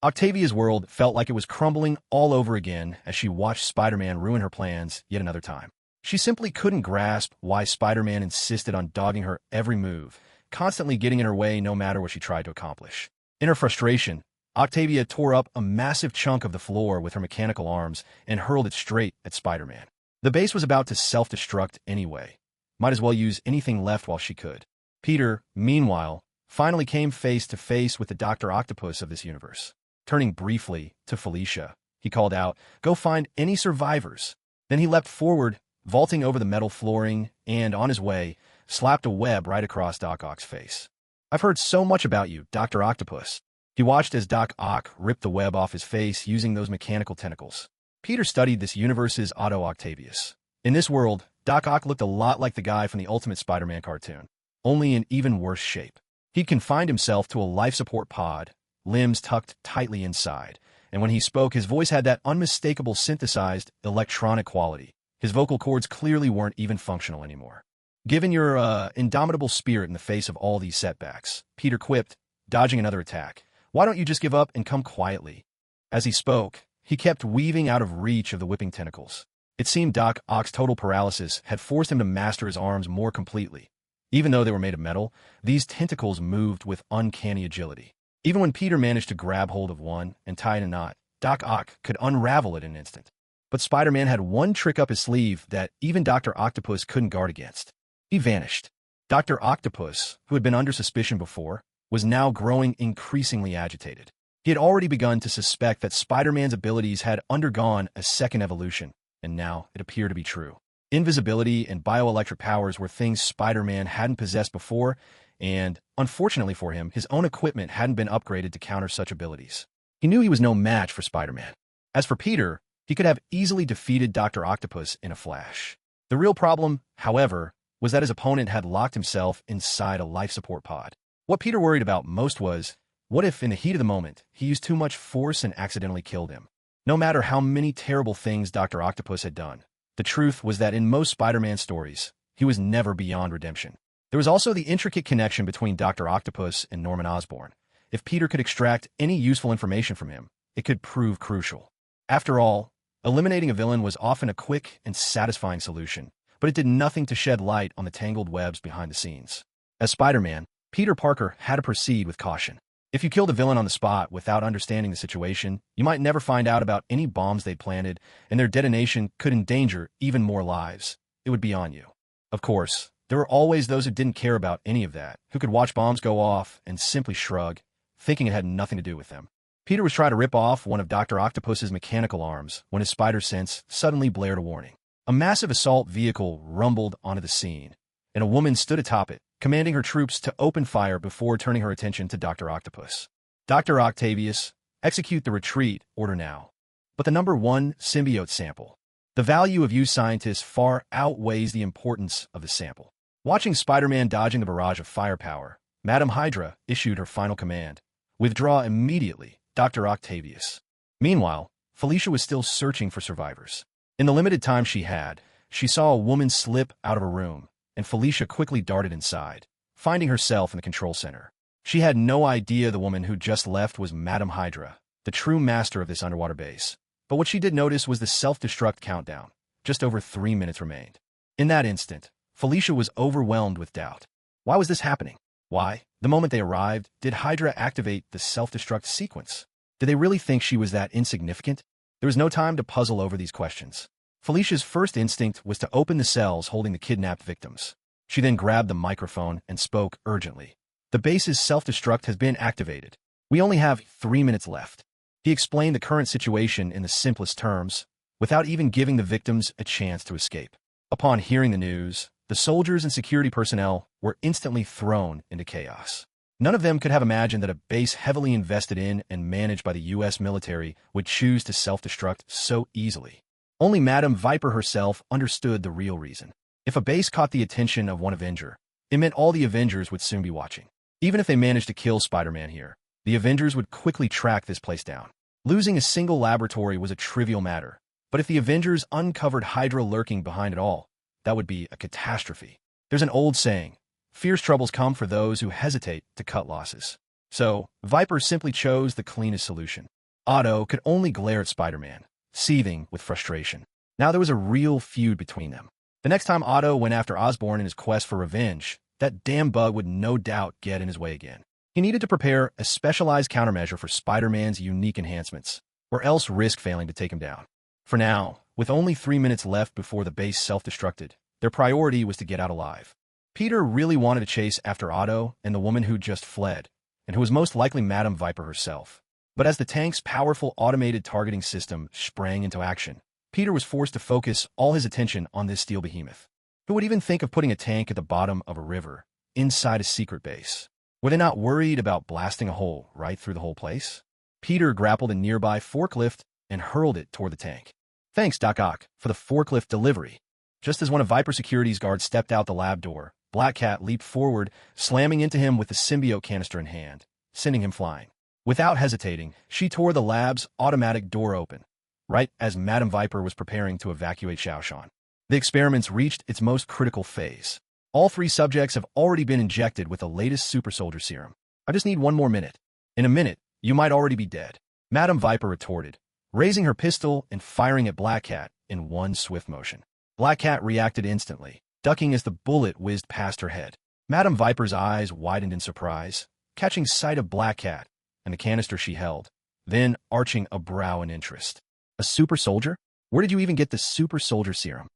Octavia's world felt like it was crumbling all over again as she watched Spider-Man ruin her plans yet another time. She simply couldn't grasp why Spider-Man insisted on dogging her every move, constantly getting in her way no matter what she tried to accomplish. In her frustration, Octavia tore up a massive chunk of the floor with her mechanical arms and hurled it straight at Spider-Man. The base was about to self-destruct anyway. Might as well use anything left while she could. Peter, meanwhile, finally came face to face with the Dr. Octopus of this universe. Turning briefly to Felicia, he called out, "Go find any survivors." Then he leapt forward, vaulting over the metal flooring, and, on his way, slapped a web right across Doc Ock's face. "I've heard so much about you, Dr. Octopus." He watched as Doc Ock ripped the web off his face using those mechanical tentacles. Peter studied this universe's Otto Octavius. In this world, Doc Ock looked a lot like the guy from the Ultimate Spider-Man cartoon, only in even worse shape. He'd confined himself to a life support pod, limbs tucked tightly inside, and when he spoke, his voice had that unmistakable synthesized, electronic quality. His vocal cords clearly weren't even functional anymore. "Given your, indomitable spirit in the face of all these setbacks," Peter quipped, dodging another attack, "why don't you just give up and come quietly?" As he spoke, he kept weaving out of reach of the whipping tentacles. It seemed Doc Ock's total paralysis had forced him to master his arms more completely. Even though they were made of metal, these tentacles moved with uncanny agility. Even when Peter managed to grab hold of one and tie in a knot, Doc Ock could unravel it in an instant. But Spider-Man had one trick up his sleeve that even Dr. Octopus couldn't guard against. He vanished. Dr. Octopus, who had been under suspicion before, was now growing increasingly agitated. He had already begun to suspect that Spider-Man's abilities had undergone a second evolution, and now it appeared to be true. Invisibility and bioelectric powers were things Spider-Man hadn't possessed before, and, unfortunately for him, his own equipment hadn't been upgraded to counter such abilities. He knew he was no match for Spider-Man. As for Peter, he could have easily defeated Dr. Octopus in a flash. The real problem, however, was that his opponent had locked himself inside a life support pod. What Peter worried about most was, what if, in the heat of the moment, he used too much force and accidentally killed him? No matter how many terrible things Dr. Octopus had done, the truth was that in most Spider-Man stories, he was never beyond redemption. There was also the intricate connection between Dr. Octopus and Norman Osborn. If Peter could extract any useful information from him, it could prove crucial. After all, eliminating a villain was often a quick and satisfying solution, but it did nothing to shed light on the tangled webs behind the scenes. As Spider-Man, Peter Parker had to proceed with caution. If you killed a villain on the spot without understanding the situation, you might never find out about any bombs they'd planted, and their detonation could endanger even more lives. It would be on you. Of course, there were always those who didn't care about any of that, who could watch bombs go off and simply shrug, thinking it had nothing to do with them. Peter was trying to rip off one of Dr. Octopus's mechanical arms when his spider sense suddenly blared a warning. A massive assault vehicle rumbled onto the scene, and a woman stood atop it, commanding her troops to open fire before turning her attention to Dr. Octopus. "Dr. Octavius, execute the retreat order now." But the number 1 symbiote sample. The value of you scientists far outweighs the importance of the sample. Watching Spider-Man dodging the barrage of firepower, Madame Hydra issued her final command. "Withdraw immediately, Dr. Octavius." Meanwhile, Felicia was still searching for survivors. In the limited time she had, she saw a woman slip out of a room, and Felicia quickly darted inside, finding herself in the control center. She had no idea the woman who just left was Madame Hydra, the true master of this underwater base. But what she did notice was the self-destruct countdown. Just over 3 minutes remained. In that instant, Felicia was overwhelmed with doubt. Why was this happening? Why, the moment they arrived, did Hydra activate the self-destruct sequence? Did they really think she was that insignificant? There was no time to puzzle over these questions. Felicia's first instinct was to open the cells holding the kidnapped victims. She then grabbed the microphone and spoke urgently. "The base's self-destruct has been activated. We only have 3 minutes left." He explained the current situation in the simplest terms, without even giving the victims a chance to escape. Upon hearing the news, the soldiers and security personnel were instantly thrown into chaos. None of them could have imagined that a base heavily invested in and managed by the U.S. military would choose to self-destruct so easily. Only Madame Viper herself understood the real reason. If a base caught the attention of one Avenger, it meant all the Avengers would soon be watching. Even if they managed to kill Spider-Man here, The Avengers would quickly track this place down. Losing a single laboratory was a trivial matter, but if the Avengers uncovered Hydra lurking behind it all, that would be a catastrophe. There's an old saying, fierce troubles come for those who hesitate to cut losses. So, Viper simply chose the cleanest solution. Otto could only glare at Spider-Man, seething with frustration. Now there was a real feud between them. The next time Otto went after Osborn in his quest for revenge, that damn bug would no doubt get in his way again. He needed to prepare a specialized countermeasure for Spider-Man's unique enhancements, or else risk failing to take him down. For now, with only 3 minutes left before the base self-destructed, their priority was to get out alive. Peter really wanted to chase after Otto and the woman who just fled, and who was most likely Madame Viper herself. But as the tank's powerful automated targeting system sprang into action, Peter was forced to focus all his attention on this steel behemoth. Who would even think of putting a tank at the bottom of a river, inside a secret base? Were they not worried about blasting a hole right through the whole place? Peter grappled a nearby forklift and hurled it toward the tank. Thanks, Doc Ock, for the forklift delivery. Just as one of Viper Security's guards stepped out the lab door, Black Cat leaped forward, slamming into him with the symbiote canister in hand, sending him flying. Without hesitating, she tore the lab's automatic door open, right as Madame Viper was preparing to evacuate Xiaoshan. The experiments reached its most critical phase. All 3 subjects have already been injected with the latest super soldier serum. I just need 1 more minute. In a minute, you might already be dead. Madame Viper retorted, raising her pistol and firing at Black Cat in one swift motion. Black Cat reacted instantly, ducking as the bullet whizzed past her head. Madame Viper's eyes widened in surprise, catching sight of Black Cat and the canister she held, then arching a brow in interest. A super soldier? Where did you even get the super soldier serum?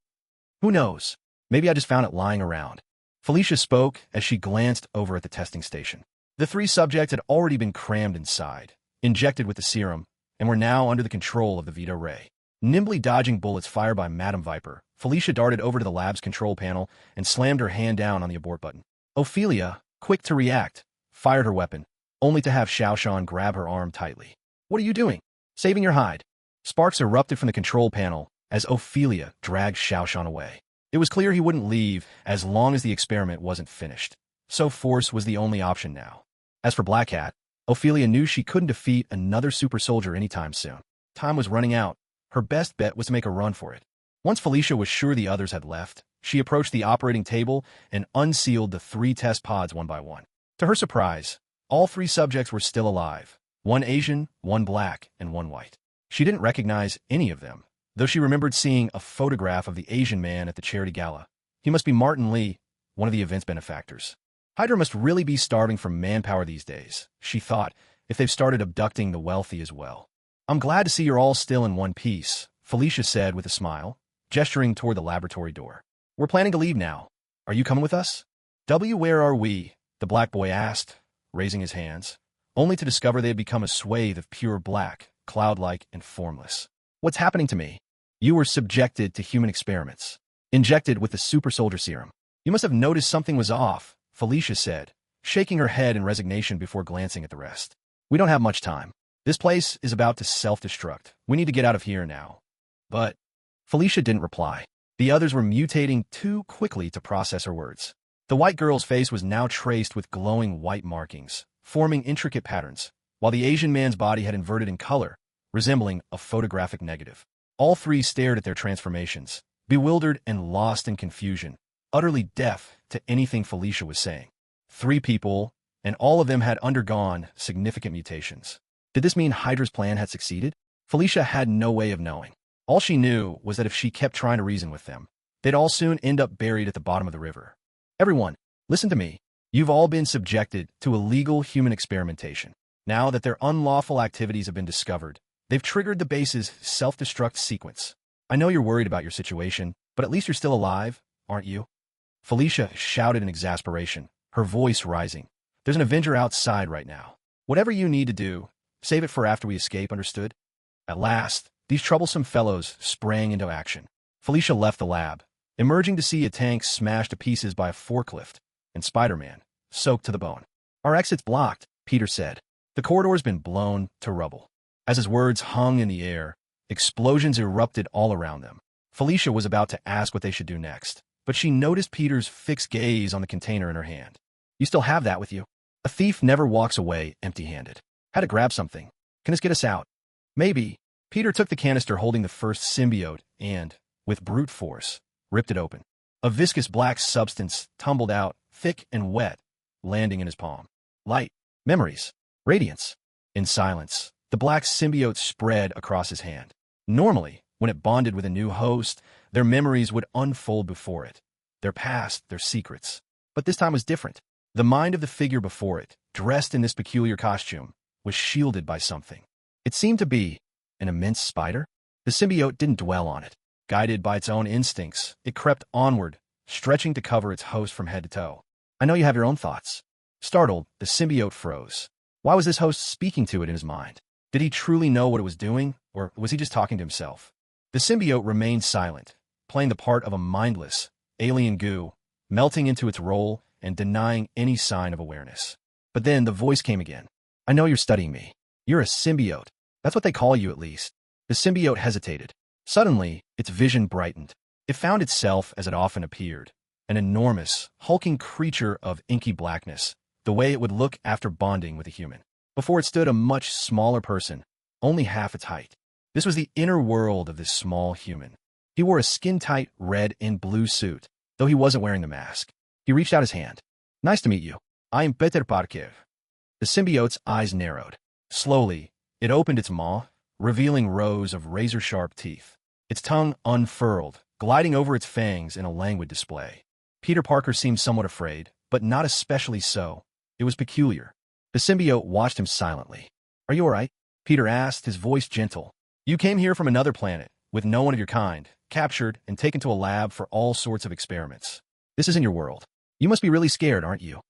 Who knows? Maybe I just found it lying around. Felicia spoke as she glanced over at the testing station. The 3 subjects had already been crammed inside, injected with the serum, and were now under the control of the Vito Ray. Nimbly dodging bullets fired by Madame Viper, Felicia darted over to the lab's control panel and slammed her hand down on the abort button. Ophelia, quick to react, fired her weapon, only to have Xiaoshan grab her arm tightly. What are you doing? Saving your hide. Sparks erupted from the control panel as Ophelia dragged Xiaoshan away. It was clear he wouldn't leave as long as the experiment wasn't finished, so force was the only option now. As for Black Cat, Ophelia knew she couldn't defeat another super soldier anytime soon. Time was running out. Her best bet was to make a run for it. Once Felicia was sure the others had left, she approached the operating table and unsealed the 3 test pods one by one. To her surprise, all 3 subjects were still alive. 1 Asian, 1 black, and 1 white. She didn't recognize any of them, though she remembered seeing a photograph of the Asian man at the charity gala. He must be Martin Lee, one of the event's benefactors. Hydra must really be starving for manpower these days, she thought, if they've started abducting the wealthy as well. I'm glad to see you're all still in one piece, Felicia said with a smile, gesturing toward the laboratory door. We're planning to leave now. Are you coming with us? Where are we? The black boy asked, raising his hands, only to discover they had become a swathe of pure black, cloud-like and formless. What's happening to me? You were subjected to human experiments, injected with the super soldier serum. You must have noticed something was off, Felicia said, shaking her head in resignation before glancing at the rest. We don't have much time. This place is about to self-destruct. We need to get out of here now. But Felicia didn't reply. The others were mutating too quickly to process her words. The white girl's face was now traced with glowing white markings, forming intricate patterns, while the Asian man's body had inverted in color, resembling a photographic negative. All 3 stared at their transformations, bewildered and lost in confusion, utterly deaf to anything Felicia was saying. 3 people, and all of them had undergone significant mutations. Did this mean Hydra's plan had succeeded? Felicia had no way of knowing. All she knew was that if she kept trying to reason with them, they'd all soon end up buried at the bottom of the river. Everyone, listen to me. You've all been subjected to illegal human experimentation. Now that their unlawful activities have been discovered, they've triggered the base's self-destruct sequence. I know you're worried about your situation, but at least you're still alive, aren't you? Felicia shouted in exasperation, her voice rising. There's an Avenger outside right now. Whatever you need to do, save it for after we escape, understood? At last, these troublesome fellows sprang into action. Felicia left the lab, emerging to see a tank smashed to pieces by a forklift, and Spider-Man, soaked to the bone. Our exit's blocked, Peter said. The corridor's been blown to rubble. As his words hung in the air, explosions erupted all around them. Felicia was about to ask what they should do next, but she noticed Peter's fixed gaze on the container in her hand. You still have that with you? A thief never walks away empty-handed. Had to grab something. Can this get us out? Maybe. Peter took the canister holding the first symbiote and, with brute force, ripped it open. A viscous black substance tumbled out, thick and wet, landing in his palm. Light, memories, radiance. In silence, the black symbiote spread across his hand. Normally, when it bonded with a new host, their memories would unfold before it. Their past, their secrets. But this time was different. The mind of the figure before it, dressed in this peculiar costume, was shielded by something. It seemed to be an immense spider. The symbiote didn't dwell on it. Guided by its own instincts, it crept onward, stretching to cover its host from head to toe. I know you have your own thoughts. Startled, the symbiote froze. Why was this host speaking to it in his mind? Did he truly know what it was doing, or was he just talking to himself? The symbiote remained silent, playing the part of a mindless, alien goo, melting into its role and denying any sign of awareness. But then the voice came again. I know you're studying me. You're a symbiote. That's what they call you, at least. The symbiote hesitated. Suddenly, its vision brightened. It found itself as it often appeared, an enormous, hulking creature of inky blackness, the way it would look after bonding with a human. Before it stood a much smaller person, only half its height. This was the inner world of this small human. He wore a skin-tight red and blue suit, though he wasn't wearing the mask. He reached out his hand. Nice to meet you. I am Peter Parker. The symbiote's eyes narrowed. Slowly, it opened its maw, revealing rows of razor-sharp teeth. Its tongue unfurled, gliding over its fangs in a languid display. Peter Parker seemed somewhat afraid, but not especially so. It was peculiar. The symbiote watched him silently. Are you all right? Peter asked, his voice gentle. You came here from another planet, with no one of your kind, captured and taken to a lab for all sorts of experiments. This isn't your world. You must be really scared, aren't you?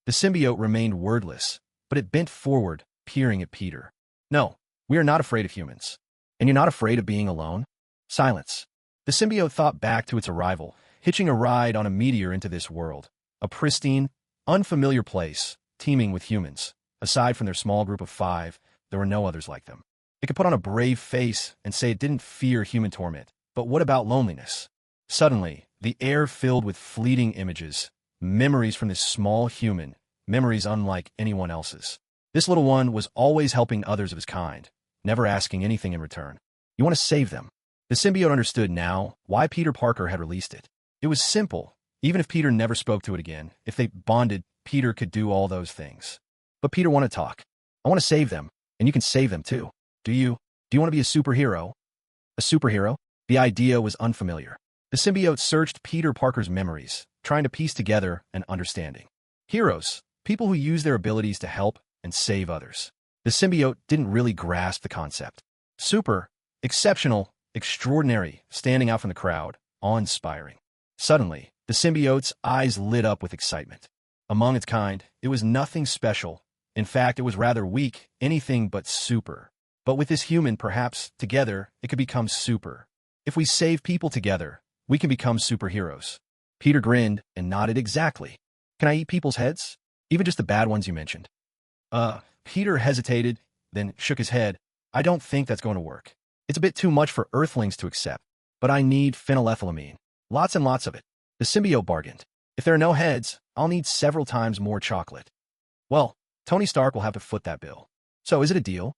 The symbiote remained wordless, but it bent forward, peering at Peter. No, we are not afraid of humans. And you're not afraid of being alone? Silence. The symbiote thought back to its arrival, hitching a ride on a meteor into this world. A pristine, unfamiliar place, teeming with humans. Aside from their small group of 5, there were no others like them. It could put on a brave face and say it didn't fear human torment. But what about loneliness? Suddenly, the air filled with fleeting images, memories from this small human, memories unlike anyone else's. This little one was always helping others of his kind, never asking anything in return. You want to save them. The symbiote understood now why Peter Parker had released it. It was simple. Even if Peter never spoke to it again, if they bonded, Peter could do all those things. But Peter wanted to talk. I want to save them, and you can save them too. Do you? Do you want to be a superhero? A superhero? The idea was unfamiliar. The symbiote searched Peter Parker's memories, trying to piece together an understanding. Heroes, people who use their abilities to help and save others. The symbiote didn't really grasp the concept. Super, exceptional, extraordinary, standing out from the crowd, awe-inspiring. Suddenly, the symbiote's eyes lit up with excitement. Among its kind, it was nothing special. In fact, it was rather weak, anything but super. But with this human, perhaps, together, it could become super. If we save people together, we can become superheroes. Peter grinned and nodded exactly. Can I eat people's heads? Even just the bad ones you mentioned. Peter hesitated, then shook his head. I don't think that's going to work. It's a bit too much for Earthlings to accept, but I need phenylethylamine. Lots and lots of it. The symbiote bargained. If there are no heads, I'll need several times more chocolate. Well, Tony Stark will have to foot that bill. So is it a deal?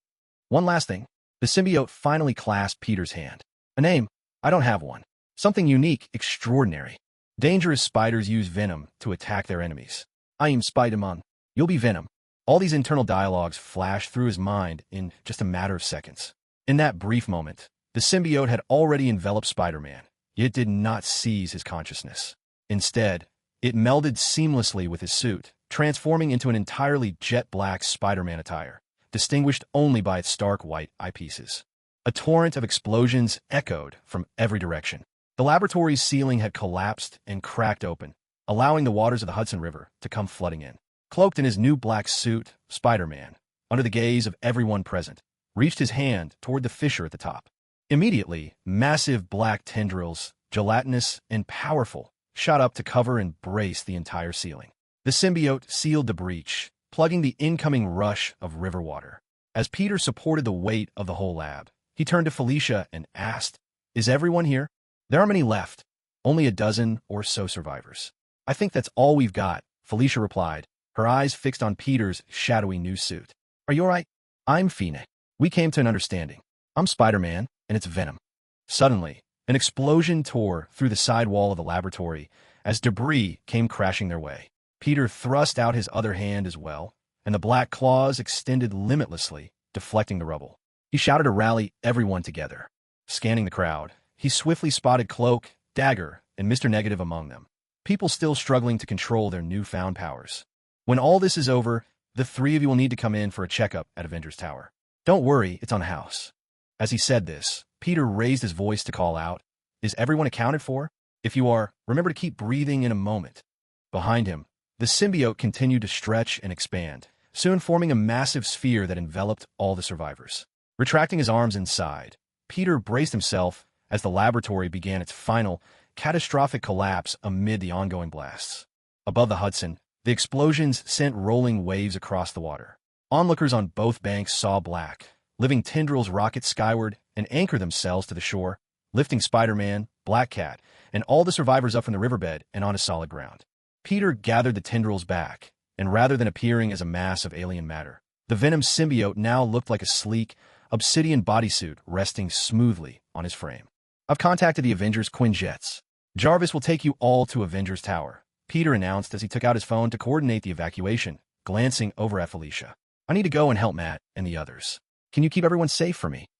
One last thing. The symbiote finally clasped Peter's hand. A name? I don't have one. Something unique, extraordinary. Dangerous spiders use venom to attack their enemies. I am Spider-Man. You'll be Venom. All these internal dialogues flashed through his mind in just a matter of seconds. In that brief moment, the symbiote had already enveloped Spider-Man. It did not seize his consciousness. Instead, it melded seamlessly with his suit, transforming into an entirely jet-black Spider-Man attire, distinguished only by its stark white eyepieces. A torrent of explosions echoed from every direction. The laboratory's ceiling had collapsed and cracked open, allowing the waters of the Hudson River to come flooding in. Cloaked in his new black suit, Spider-Man, under the gaze of everyone present, reached his hand toward the fissure at the top. Immediately, massive black tendrils, gelatinous and powerful, shot up to cover and brace the entire ceiling. The symbiote sealed the breach, plugging the incoming rush of river water. As Peter supported the weight of the whole lab, he turned to Felicia and asked, Is everyone here? There aren't many left. Only a dozen or so survivors. I think that's all we've got, Felicia replied, her eyes fixed on Peter's shadowy new suit. Are you all right? I'm Phoenix. We came to an understanding. I'm Spider-Man, and it's Venom. Suddenly, an explosion tore through the side wall of the laboratory as debris came crashing their way. Peter thrust out his other hand as well, and the black claws extended limitlessly, deflecting the rubble. He shouted to rally everyone together. Scanning the crowd, he swiftly spotted Cloak, Dagger, and Mr. Negative among them, people still struggling to control their newfound powers. When all this is over, the three of you will need to come in for a checkup at Avengers Tower. Don't worry, it's on the house. As he said this, Peter raised his voice to call out, "Is everyone accounted for? If you are, remember to keep breathing in a moment." Behind him, the symbiote continued to stretch and expand, soon forming a massive sphere that enveloped all the survivors. Retracting his arms inside, Peter braced himself as the laboratory began its final, catastrophic collapse amid the ongoing blasts. Above the Hudson, the explosions sent rolling waves across the water. Onlookers on both banks saw black, living tendrils rocket skyward and anchor themselves to the shore, lifting Spider-Man, Black Cat, and all the survivors up from the riverbed and onto solid ground. Peter gathered the tendrils back, and rather than appearing as a mass of alien matter, the Venom symbiote now looked like a sleek, obsidian bodysuit resting smoothly on his frame. "I've contacted the Avengers Quinjets. Jarvis will take you all to Avengers Tower," Peter announced as he took out his phone to coordinate the evacuation, glancing over at Felicia. "I need to go and help Matt and the others. Can you keep everyone safe for me?"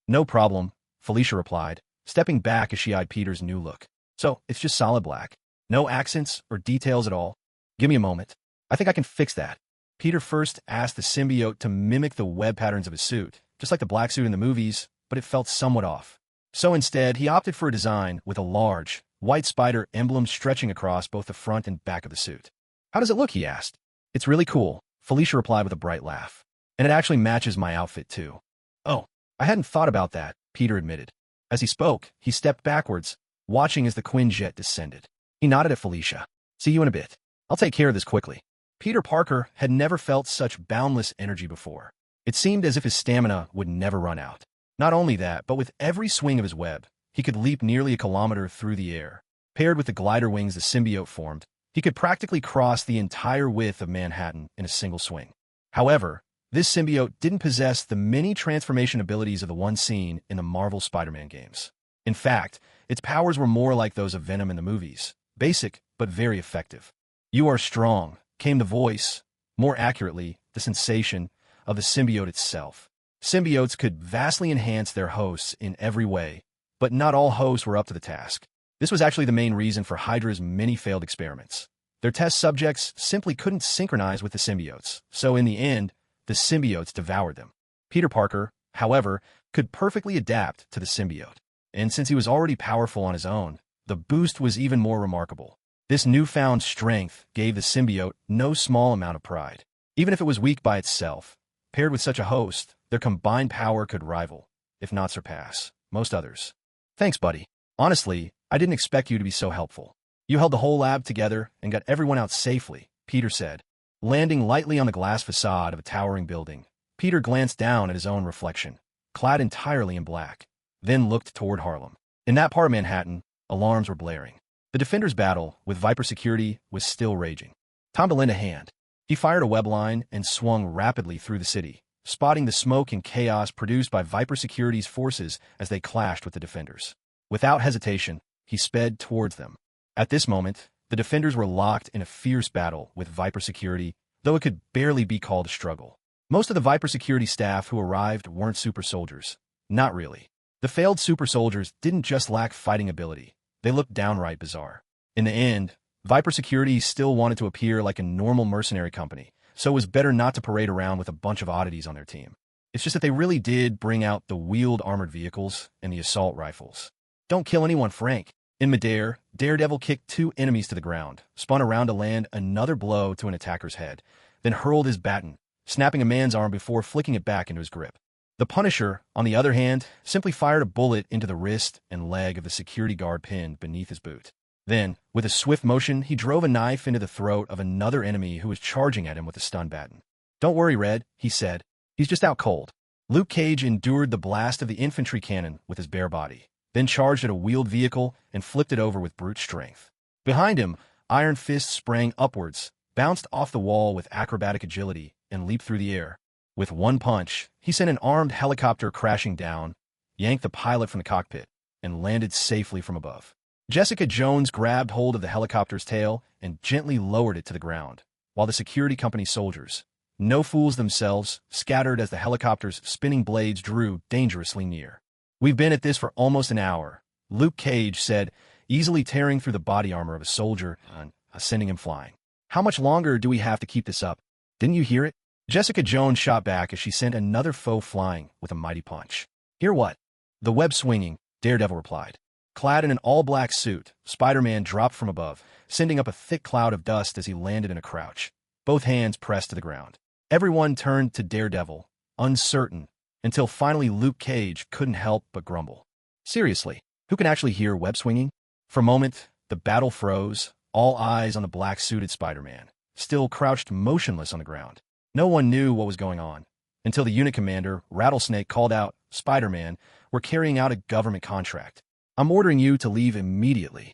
"No problem," Felicia replied, stepping back as she eyed Peter's new look. "So, it's just solid black. No accents or details at all. Give me a moment. I think I can fix that." Peter first asked the symbiote to mimic the web patterns of his suit, just like the black suit in the movies, but it felt somewhat off. So instead, he opted for a design with a large, white spider emblem stretching across both the front and back of the suit. "How does it look?" he asked. "It's really cool," Felicia replied with a bright laugh. "And it actually matches my outfit, too." "Oh, I hadn't thought about that," Peter admitted. As he spoke, he stepped backwards, watching as the Quinjet descended. He nodded at Felicia. "See you in a bit. I'll take care of this quickly." Peter Parker had never felt such boundless energy before. It seemed as if his stamina would never run out. Not only that, but with every swing of his web, he could leap nearly a kilometer through the air. Paired with the glider wings the symbiote formed, he could practically cross the entire width of Manhattan in a single swing. However, this symbiote didn't possess the many transformation abilities of the one seen in the Marvel Spider-Man games. In fact, its powers were more like those of Venom in the movies, basic but very effective. "You are strong," came the voice, more accurately, the sensation, of the symbiote itself. Symbiotes could vastly enhance their hosts in every way, but not all hosts were up to the task. This was actually the main reason for Hydra's many failed experiments. Their test subjects simply couldn't synchronize with the symbiotes, so in the end, the symbiotes devoured them. Peter Parker, however, could perfectly adapt to the symbiote. And since he was already powerful on his own, the boost was even more remarkable. This newfound strength gave the symbiote no small amount of pride. Even if it was weak by itself, paired with such a host, their combined power could rival, if not surpass, most others. "Thanks, buddy. Honestly, I didn't expect you to be so helpful. You held the whole lab together and got everyone out safely," Peter said. Landing lightly on the glass facade of a towering building, Peter glanced down at his own reflection, clad entirely in black, then looked toward Harlem. In that part of Manhattan, alarms were blaring. The Defenders' battle with Viper Security was still raging. Time to lend a hand. He fired a web line and swung rapidly through the city, spotting the smoke and chaos produced by Viper Security's forces as they clashed with the Defenders. Without hesitation, he sped towards them. At this moment, the Defenders were locked in a fierce battle with Viper Security, though it could barely be called a struggle. Most of the Viper Security staff who arrived weren't super soldiers. Not really. The failed super soldiers didn't just lack fighting ability. They looked downright bizarre. In the end, Viper Security still wanted to appear like a normal mercenary company, so it was better not to parade around with a bunch of oddities on their team. It's just that they really did bring out the wheeled armored vehicles and the assault rifles. "Don't kill anyone, Frank." In midair, Daredevil kicked two enemies to the ground, spun around to land another blow to an attacker's head, then hurled his baton, snapping a man's arm before flicking it back into his grip. The Punisher, on the other hand, simply fired a bullet into the wrist and leg of the security guard pinned beneath his boot. Then, with a swift motion, he drove a knife into the throat of another enemy who was charging at him with a stun baton. "Don't worry, Red," he said. "He's just out cold." Luke Cage endured the blast of the infantry cannon with his bare body, then charged at a wheeled vehicle and flipped it over with brute strength. Behind him, Iron Fist sprang upwards, bounced off the wall with acrobatic agility, and leaped through the air. With one punch, he sent an armed helicopter crashing down, yanked the pilot from the cockpit, and landed safely from above. Jessica Jones grabbed hold of the helicopter's tail and gently lowered it to the ground, while the security company soldiers, no fools themselves, scattered as the helicopter's spinning blades drew dangerously near. "We've been at this for almost an hour," Luke Cage said, easily tearing through the body armor of a soldier and sending him flying. "How much longer do we have to keep this up? Didn't you hear it?" Jessica Jones shot back as she sent another foe flying with a mighty punch. "Hear what?" "The web swinging," Daredevil replied. Clad in an all-black suit, Spider-Man dropped from above, sending up a thick cloud of dust as he landed in a crouch, both hands pressed to the ground. Everyone turned to Daredevil, uncertain, until finally Luke Cage couldn't help but grumble. "Seriously, who can actually hear web swinging?" For a moment, the battle froze, all eyes on the black-suited Spider-Man, still crouched motionless on the ground. No one knew what was going on, until the unit commander, Rattlesnake, called out, "Spider-Man, we're carrying out a government contract. I'm ordering you to leave immediately."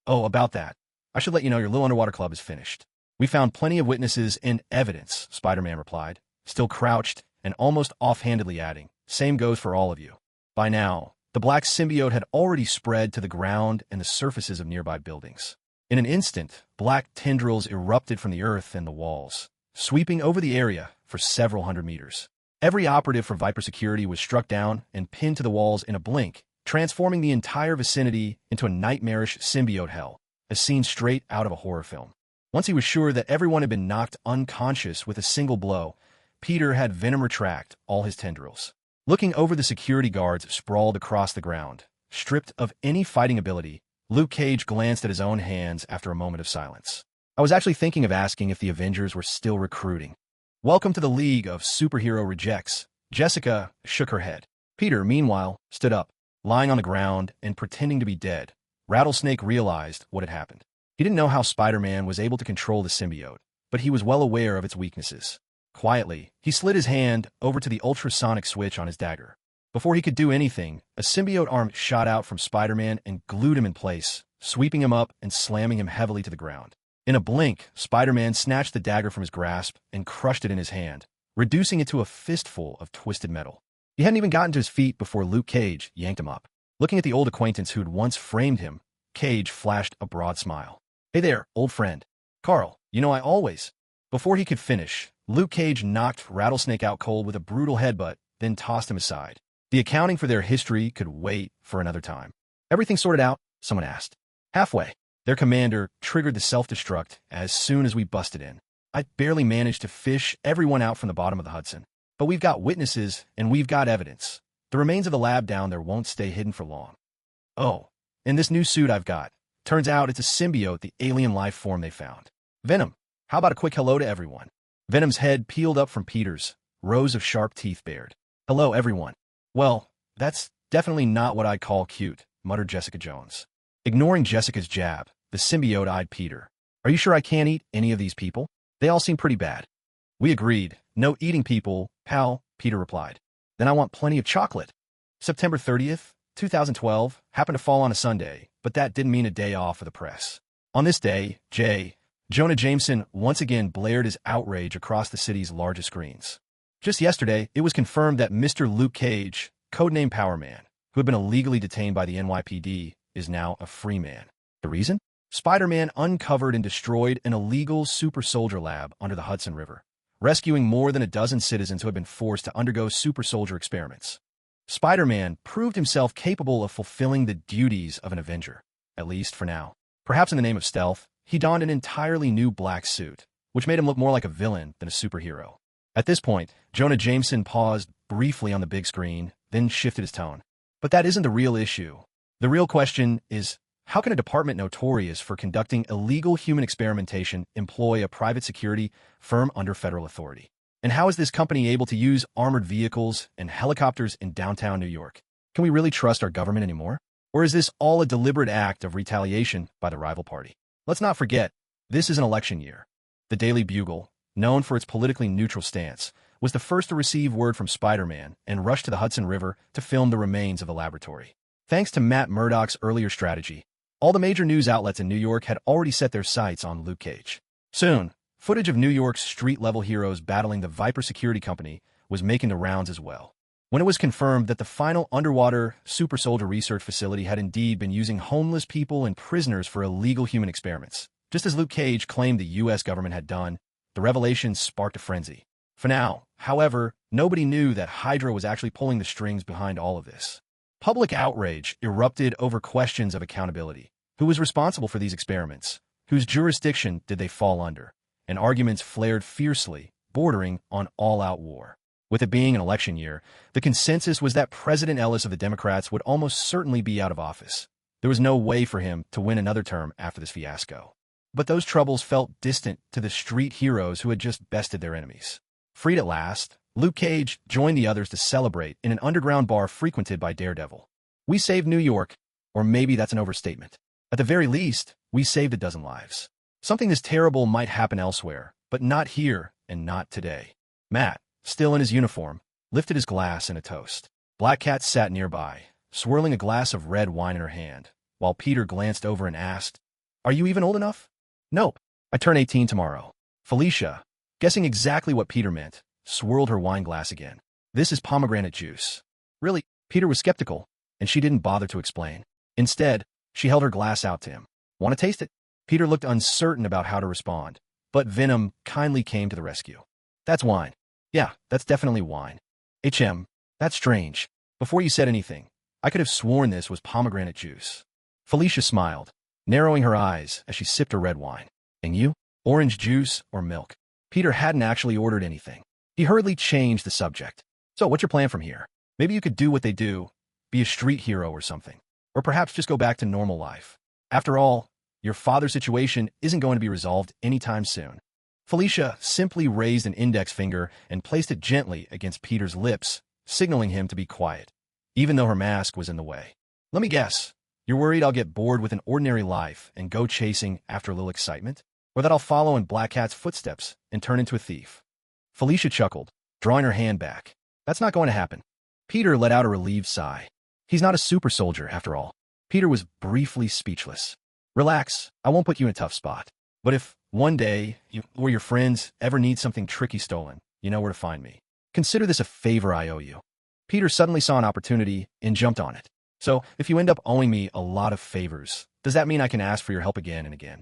"Oh, about that. I should let you know your little underwater club is finished. We found plenty of witnesses and evidence," Spider-Man replied, still crouched and almost offhandedly adding, "Same goes for all of you." By now, the black symbiote had already spread to the ground and the surfaces of nearby buildings. In an instant, black tendrils erupted from the earth and the walls, sweeping over the area for several hundred meters. Every operative for Viper Security was struck down and pinned to the walls in a blink, transforming the entire vicinity into a nightmarish symbiote hell, a scene straight out of a horror film. Once he was sure that everyone had been knocked unconscious with a single blow, Peter had Venom retract all his tendrils. Looking over the security guards sprawled across the ground, stripped of any fighting ability, Luke Cage glanced at his own hands after a moment of silence. "I was actually thinking of asking if the Avengers were still recruiting." "Welcome to the League of Superhero Rejects." Jessica shook her head. Peter, meanwhile, stood up, lying on the ground and pretending to be dead. Rattlesnake realized what had happened. He didn't know how Spider-Man was able to control the symbiote, but he was well aware of its weaknesses. Quietly, he slid his hand over to the ultrasonic switch on his dagger. Before he could do anything, a symbiote arm shot out from Spider-Man and glued him in place, sweeping him up and slamming him heavily to the ground. In a blink, Spider-Man snatched the dagger from his grasp and crushed it in his hand, reducing it to a fistful of twisted metal. He hadn't even gotten to his feet before Luke Cage yanked him up. Looking at the old acquaintance who'd once framed him, Cage flashed a broad smile. "Hey there, old friend. Carl, you know I always..." Before he could finish, Luke Cage knocked Rattlesnake out cold with a brutal headbutt, then tossed him aside. The accounting for their history could wait for another time. "Everything sorted out?" someone asked. "Halfway. Their commander triggered the self-destruct as soon as we busted in. I barely managed to fish everyone out from the bottom of the Hudson. But we've got witnesses, and we've got evidence. The remains of the lab down there won't stay hidden for long." "Oh, and this new suit I've got. Turns out it's a symbiote, the alien life form they found. Venom, how about a quick hello to everyone?" Venom's head peeled up from Peter's, rows of sharp teeth bared. "Hello, everyone." "Well, that's definitely not what I'd call cute," muttered Jessica Jones. Ignoring Jessica's jab, the symbiote eyed Peter. "Are you sure I can't eat any of these people? They all seem pretty bad." "We agreed. No eating people, pal," Peter replied. "Then I want plenty of chocolate." September 30th, 2012, happened to fall on a Sunday, but that didn't mean a day off for the press. On this day, Jonah Jameson once again blared his outrage across the city's largest screens. Just yesterday, it was confirmed that Mr. Luke Cage, codenamed Power Man, who had been illegally detained by the NYPD, is now a free man. The reason? Spider-Man uncovered and destroyed an illegal super soldier lab under the Hudson River, rescuing more than a dozen citizens who had been forced to undergo super soldier experiments. Spider-Man proved himself capable of fulfilling the duties of an Avenger, at least for now. Perhaps in the name of stealth, he donned an entirely new black suit, which made him look more like a villain than a superhero. At this point, Jonah Jameson paused briefly on the big screen, then shifted his tone. But that isn't the real issue. The real question is, how can a department notorious for conducting illegal human experimentation employ a private security firm under federal authority? And how is this company able to use armored vehicles and helicopters in downtown New York? Can we really trust our government anymore? Or is this all a deliberate act of retaliation by the rival party? Let's not forget, this is an election year. The Daily Bugle, known for its politically neutral stance, was the first to receive word from Spider-Man and rushed to the Hudson River to film the remains of the laboratory. Thanks to Matt Murdock's earlier strategy, all the major news outlets in New York had already set their sights on Luke Cage. Soon, Footage of New York's street-level heroes battling the Viper Security Company was making the rounds as well. When it was confirmed that the final underwater super soldier research facility had indeed been using homeless people and prisoners for illegal human experiments, just as Luke Cage claimed the U.S. government had done, the revelation sparked a frenzy. For now, however, nobody knew that Hydra was actually pulling the strings behind all of this. Public outrage erupted over questions of accountability. Who was responsible for these experiments? Whose jurisdiction did they fall under? And arguments flared fiercely, bordering on all-out war. With it being an election year, the consensus was that President Ellis of the Democrats would almost certainly be out of office. There was no way for him to win another term after this fiasco. But those troubles felt distant to the street heroes who had just bested their enemies. Freed at last, Luke Cage joined the others to celebrate in an underground bar frequented by Daredevil. We saved New York, or maybe that's an overstatement. At the very least, we saved a dozen lives. Something this terrible might happen elsewhere, but not here and not today. Matt, still in his uniform, lifted his glass in a toast. Black Cat sat nearby, swirling a glass of red wine in her hand, while Peter glanced over and asked, "Are you even old enough?" "Nope. I turn 18 tomorrow." Felicia, guessing exactly what Peter meant, swirled her wine glass again. "This is pomegranate juice." Really, Peter was skeptical, and she didn't bother to explain. Instead, she held her glass out to him. "Want to taste it?" Peter looked uncertain about how to respond, but Venom kindly came to the rescue. "That's wine." "Yeah, that's definitely wine." That's strange. Before you said anything, I could have sworn this was pomegranate juice." Felicia smiled, narrowing her eyes as she sipped her red wine. "And you? Orange juice or milk?" Peter hadn't actually ordered anything. He hurriedly changed the subject. "So what's your plan from here? Maybe you could do what they do, be a street hero or something. Or perhaps just go back to normal life. After all, your father's situation isn't going to be resolved anytime soon." Felicia simply raised an index finger and placed it gently against Peter's lips, signaling him to be quiet, even though her mask was in the way. "Let me guess. You're worried I'll get bored with an ordinary life and go chasing after a little excitement? Or that I'll follow in Black Cat's footsteps and turn into a thief?" Felicia chuckled, drawing her hand back. "That's not going to happen." Peter let out a relieved sigh. He's not a super soldier, after all. Peter was briefly speechless. "Relax, I won't put you in a tough spot. But if, one day, you or your friends ever need something tricky stolen, you know where to find me. Consider this a favor I owe you." Peter suddenly saw an opportunity and jumped on it. "So, if you end up owing me a lot of favors, does that mean I can ask for your help again and again?"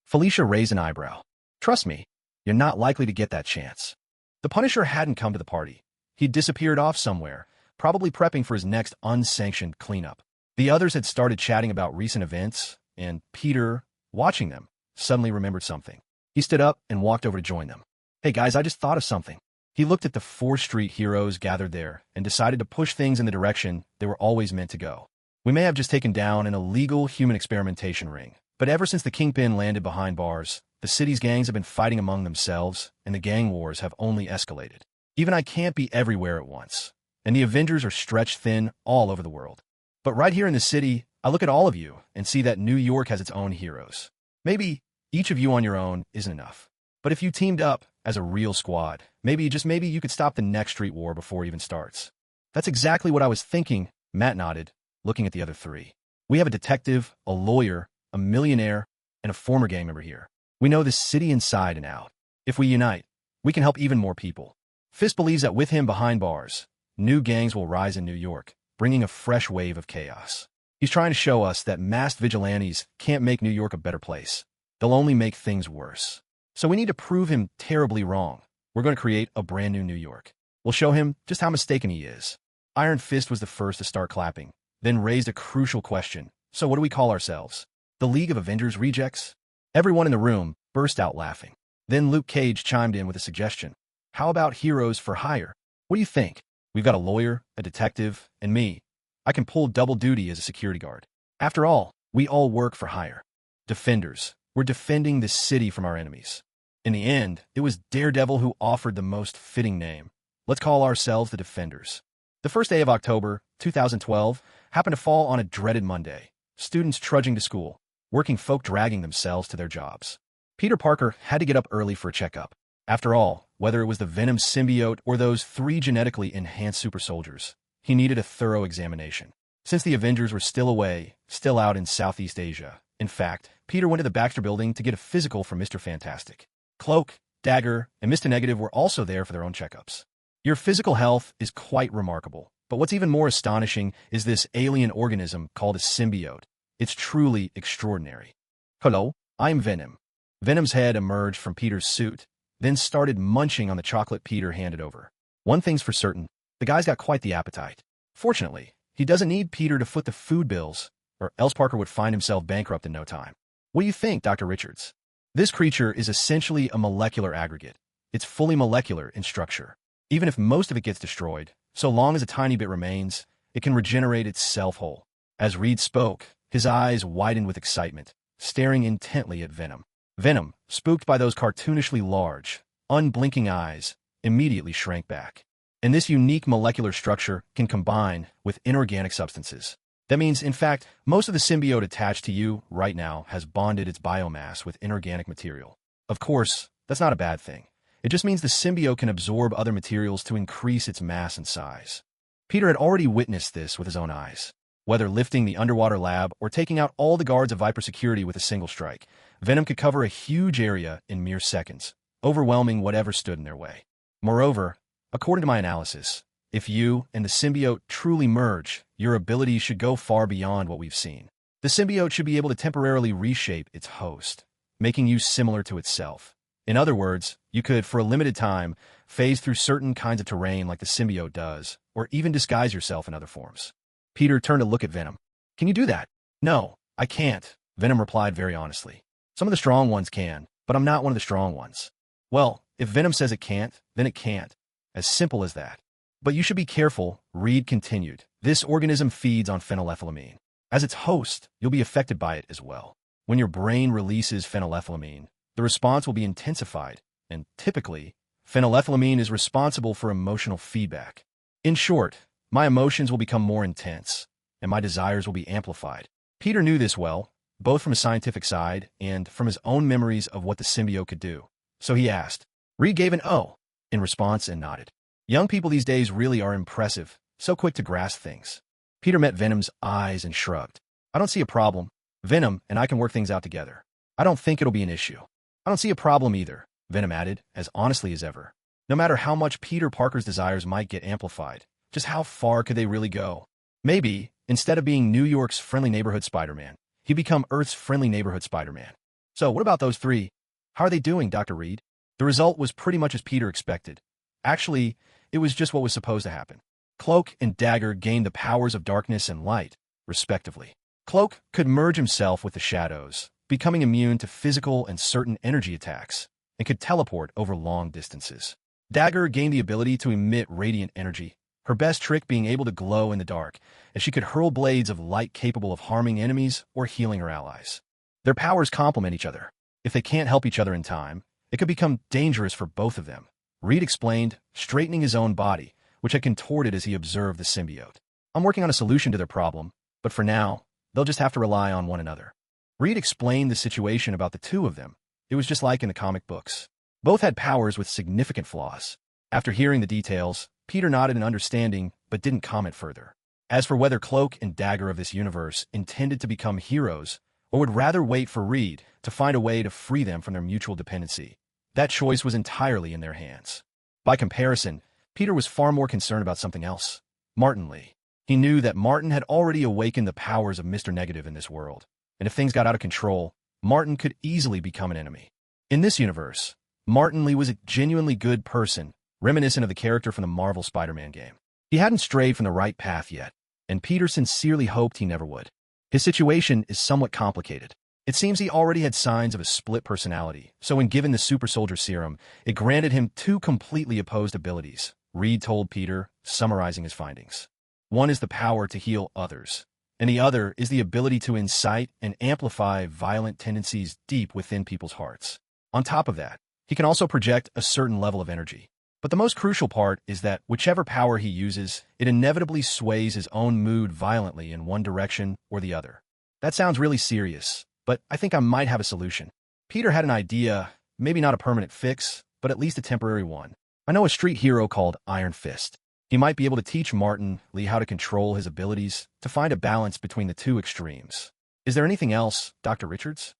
Felicia raised an eyebrow. "Trust me, you're not likely to get that chance." The Punisher hadn't come to the party. He'd disappeared off somewhere, probably prepping for his next unsanctioned cleanup. The others had started chatting about recent events, and Peter, watching them, suddenly remembered something. He stood up and walked over to join them. "Hey guys, I just thought of something." He looked at the 4 street heroes gathered there and decided to push things in the direction they were always meant to go. "We may have just taken down an illegal human experimentation ring, but ever since the Kingpin landed behind bars, the city's gangs have been fighting among themselves, and the gang wars have only escalated. Even I can't be everywhere at once, and the Avengers are stretched thin all over the world. But right here in the city, I look at all of you and see that New York has its own heroes. Maybe each of you on your own isn't enough. But if you teamed up as a real squad, maybe, just maybe, you could stop the next street war before it even starts." "That's exactly what I was thinking," Matt nodded, looking at the other 3. "We have a detective, a lawyer, a millionaire, and a former gang member here. We know this city inside and out. If we unite, we can help even more people." Fist believes that with him behind bars, new gangs will rise in New York, bringing a fresh wave of chaos. He's trying to show us that masked vigilantes can't make New York a better place. They'll only make things worse. So we need to prove him terribly wrong. We're going to create a brand new New York. We'll show him just how mistaken he is. Iron Fist was the first to start clapping, then raised a crucial question. "So what do we call ourselves? The League of Avengers Rejects?" Everyone in the room burst out laughing. Then Luke Cage chimed in with a suggestion. "How about Heroes for Hire? What do you think? We've got a lawyer, a detective, and me. I can pull double duty as a security guard. After all, we all work for hire. Defenders. We're defending the city from our enemies." In the end, it was Daredevil who offered the most fitting name. "Let's call ourselves the Defenders." The first day of October, 2012, happened to fall on a dreaded Monday. Students trudging to school, working folk dragging themselves to their jobs. Peter Parker had to get up early for a checkup. After all, whether it was the Venom symbiote or those 3 genetically enhanced super soldiers, he needed a thorough examination. Since the Avengers were still away, still out in Southeast Asia, in fact, Peter went to the Baxter Building to get a physical from Mr. Fantastic. Cloak, Dagger, and Mr. Negative were also there for their own checkups. Your physical health is quite remarkable, but what's even more astonishing is this alien organism called a symbiote. It's truly extraordinary. Hello, I'm Venom. Venom's head emerged from Peter's suit, then started munching on the chocolate Peter handed over. One thing's for certain, the guy's got quite the appetite. Fortunately, he doesn't need Peter to foot the food bills, or else Parker would find himself bankrupt in no time. What do you think, Dr. Richards? This creature is essentially a molecular aggregate. It's fully molecular in structure. Even if most of it gets destroyed, so long as a tiny bit remains, it can regenerate itself whole. As Reed spoke, his eyes widened with excitement, staring intently at Venom. Venom, spooked by those cartoonishly large, unblinking eyes, immediately shrank back. And this unique molecular structure can combine with inorganic substances. That means, in fact, most of the symbiote attached to you right now has bonded its biomass with inorganic material. Of course, that's not a bad thing. It just means the symbiote can absorb other materials to increase its mass and size. Peter had already witnessed this with his own eyes. Whether lifting the underwater lab or taking out all the guards of Viper security with a single strike, Venom could cover a huge area in mere seconds, overwhelming whatever stood in their way. Moreover, according to my analysis, if you and the symbiote truly merge, your abilities should go far beyond what we've seen. The symbiote should be able to temporarily reshape its host, making you similar to itself. In other words, you could, for a limited time, phase through certain kinds of terrain like the symbiote does, or even disguise yourself in other forms. Peter turned to look at Venom. Can you do that? No, I can't, Venom replied very honestly. Some of the strong ones can, but I'm not one of the strong ones. Well, if Venom says it can't, then it can't. As simple as that. But you should be careful, Reed continued. This organism feeds on phenylethylamine. As its host, you'll be affected by it as well. When your brain releases phenylethylamine, the response will be intensified, and typically, phenylethylamine is responsible for emotional feedback. In short, my emotions will become more intense, and my desires will be amplified. Peter knew this well, both from a scientific side and from his own memories of what the symbiote could do. So he asked. Reed gave an "oh" in response and nodded. Young people these days really are impressive, so quick to grasp things. Peter met Venom's eyes and shrugged. I don't see a problem. Venom and I can work things out together. I don't think it'll be an issue. I don't see a problem either, Venom added, as honestly as ever. No matter how much Peter Parker's desires might get amplified, just how far could they really go? Maybe, instead of being New York's friendly neighborhood Spider-Man, he'd become Earth's friendly neighborhood Spider-Man. So what about those three? How are they doing, Dr. Reed? The result was pretty much as Peter expected. Actually, it was just what was supposed to happen. Cloak and Dagger gained the powers of darkness and light, respectively. Cloak could merge himself with the shadows, becoming immune to physical and certain energy attacks, and could teleport over long distances. Dagger gained the ability to emit radiant energy, her best trick being able to glow in the dark, as she could hurl blades of light capable of harming enemies or healing her allies. Their powers complement each other. If they can't help each other in time, it could become dangerous for both of them, Reed explained, straightening his own body, which had contorted as he observed the symbiote. I'm working on a solution to their problem, but for now, they'll just have to rely on one another. Reed explained the situation about the two of them. It was just like in the comic books. Both had powers with significant flaws. After hearing the details, Peter nodded in understanding, but didn't comment further. As for whether Cloak and Dagger of this universe intended to become heroes, or would rather wait for Reed to find a way to free them from their mutual dependency, that choice was entirely in their hands. By comparison, Peter was far more concerned about something else. Martin Lee. He knew that Martin had already awakened the powers of Mr. Negative in this world, and if things got out of control, Martin could easily become an enemy. In this universe, Martin Lee was a genuinely good person, reminiscent of the character from the Marvel Spider-Man game. He hadn't strayed from the right path yet, and Peter sincerely hoped he never would. His situation is somewhat complicated. It seems he already had signs of a split personality, so when given the super soldier serum, it granted him two completely opposed abilities, Reed told Peter, summarizing his findings. One is the power to heal others, and the other is the ability to incite and amplify violent tendencies deep within people's hearts. On top of that, he can also project a certain level of energy. But the most crucial part is that whichever power he uses, it inevitably sways his own mood violently in one direction or the other. That sounds really serious, but I think I might have a solution. Peter had an idea, maybe not a permanent fix, but at least a temporary one. I know a street hero called Iron Fist. He might be able to teach Martin Lee how to control his abilities to find a balance between the two extremes. Is there anything else, Dr. Richards?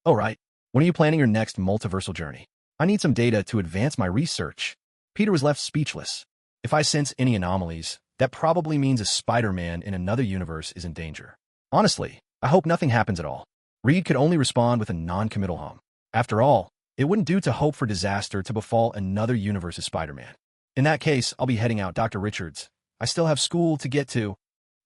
Oh, right. When are you planning your next multiversal journey? I need some data to advance my research. Peter was left speechless. If I sense any anomalies, that probably means a Spider-Man in another universe is in danger. Honestly, I hope nothing happens at all. Reed could only respond with a non-committal hum. After all, it wouldn't do to hope for disaster to befall another universe's Spider-Man. In that case, I'll be heading out, Dr. Richards. I still have school to get to.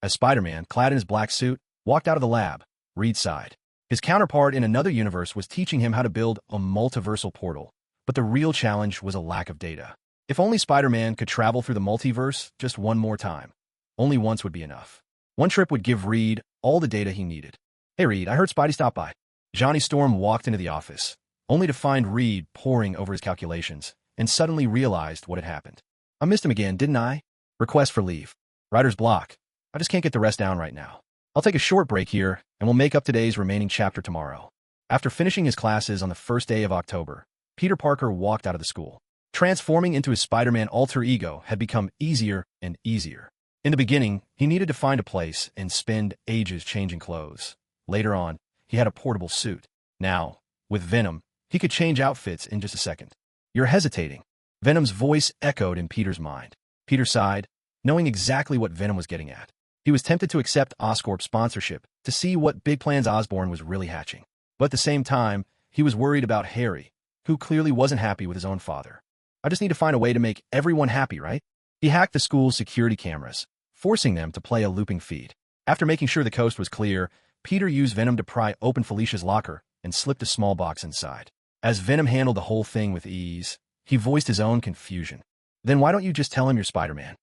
As Spider-Man, clad in his black suit, walked out of the lab, Reed sighed. His counterpart in another universe was teaching him how to build a multiversal portal, but the real challenge was a lack of data. If only Spider-Man could travel through the multiverse just one more time. Only once would be enough. One trip would give Reed all the data he needed. Hey Reed, I heard Spidey stopped by. Johnny Storm walked into the office, only to find Reed poring over his calculations, and suddenly realized what had happened. I missed him again, didn't I? Request for leave. Writer's block. I just can't get the rest down right now. I'll take a short break here, and we'll make up today's remaining chapter tomorrow. After finishing his classes on the first day of October, Peter Parker walked out of the school. Transforming into his Spider-Man alter ego had become easier and easier. In the beginning, he needed to find a place and spend ages changing clothes. Later on, he had a portable suit. Now, with Venom, he could change outfits in just a second. You're hesitating. Venom's voice echoed in Peter's mind. Peter sighed, knowing exactly what Venom was getting at. He was tempted to accept Oscorp's sponsorship to see what big plans Osborn was really hatching. But at the same time, he was worried about Harry, who clearly wasn't happy with his own father. I just need to find a way to make everyone happy, right? He hacked the school's security cameras, forcing them to play a looping feed. After making sure the coast was clear, Peter used Venom to pry open Felicia's locker and slipped a small box inside. As Venom handled the whole thing with ease, he voiced his own confusion. Then why don't you just tell him you're Spider-Man?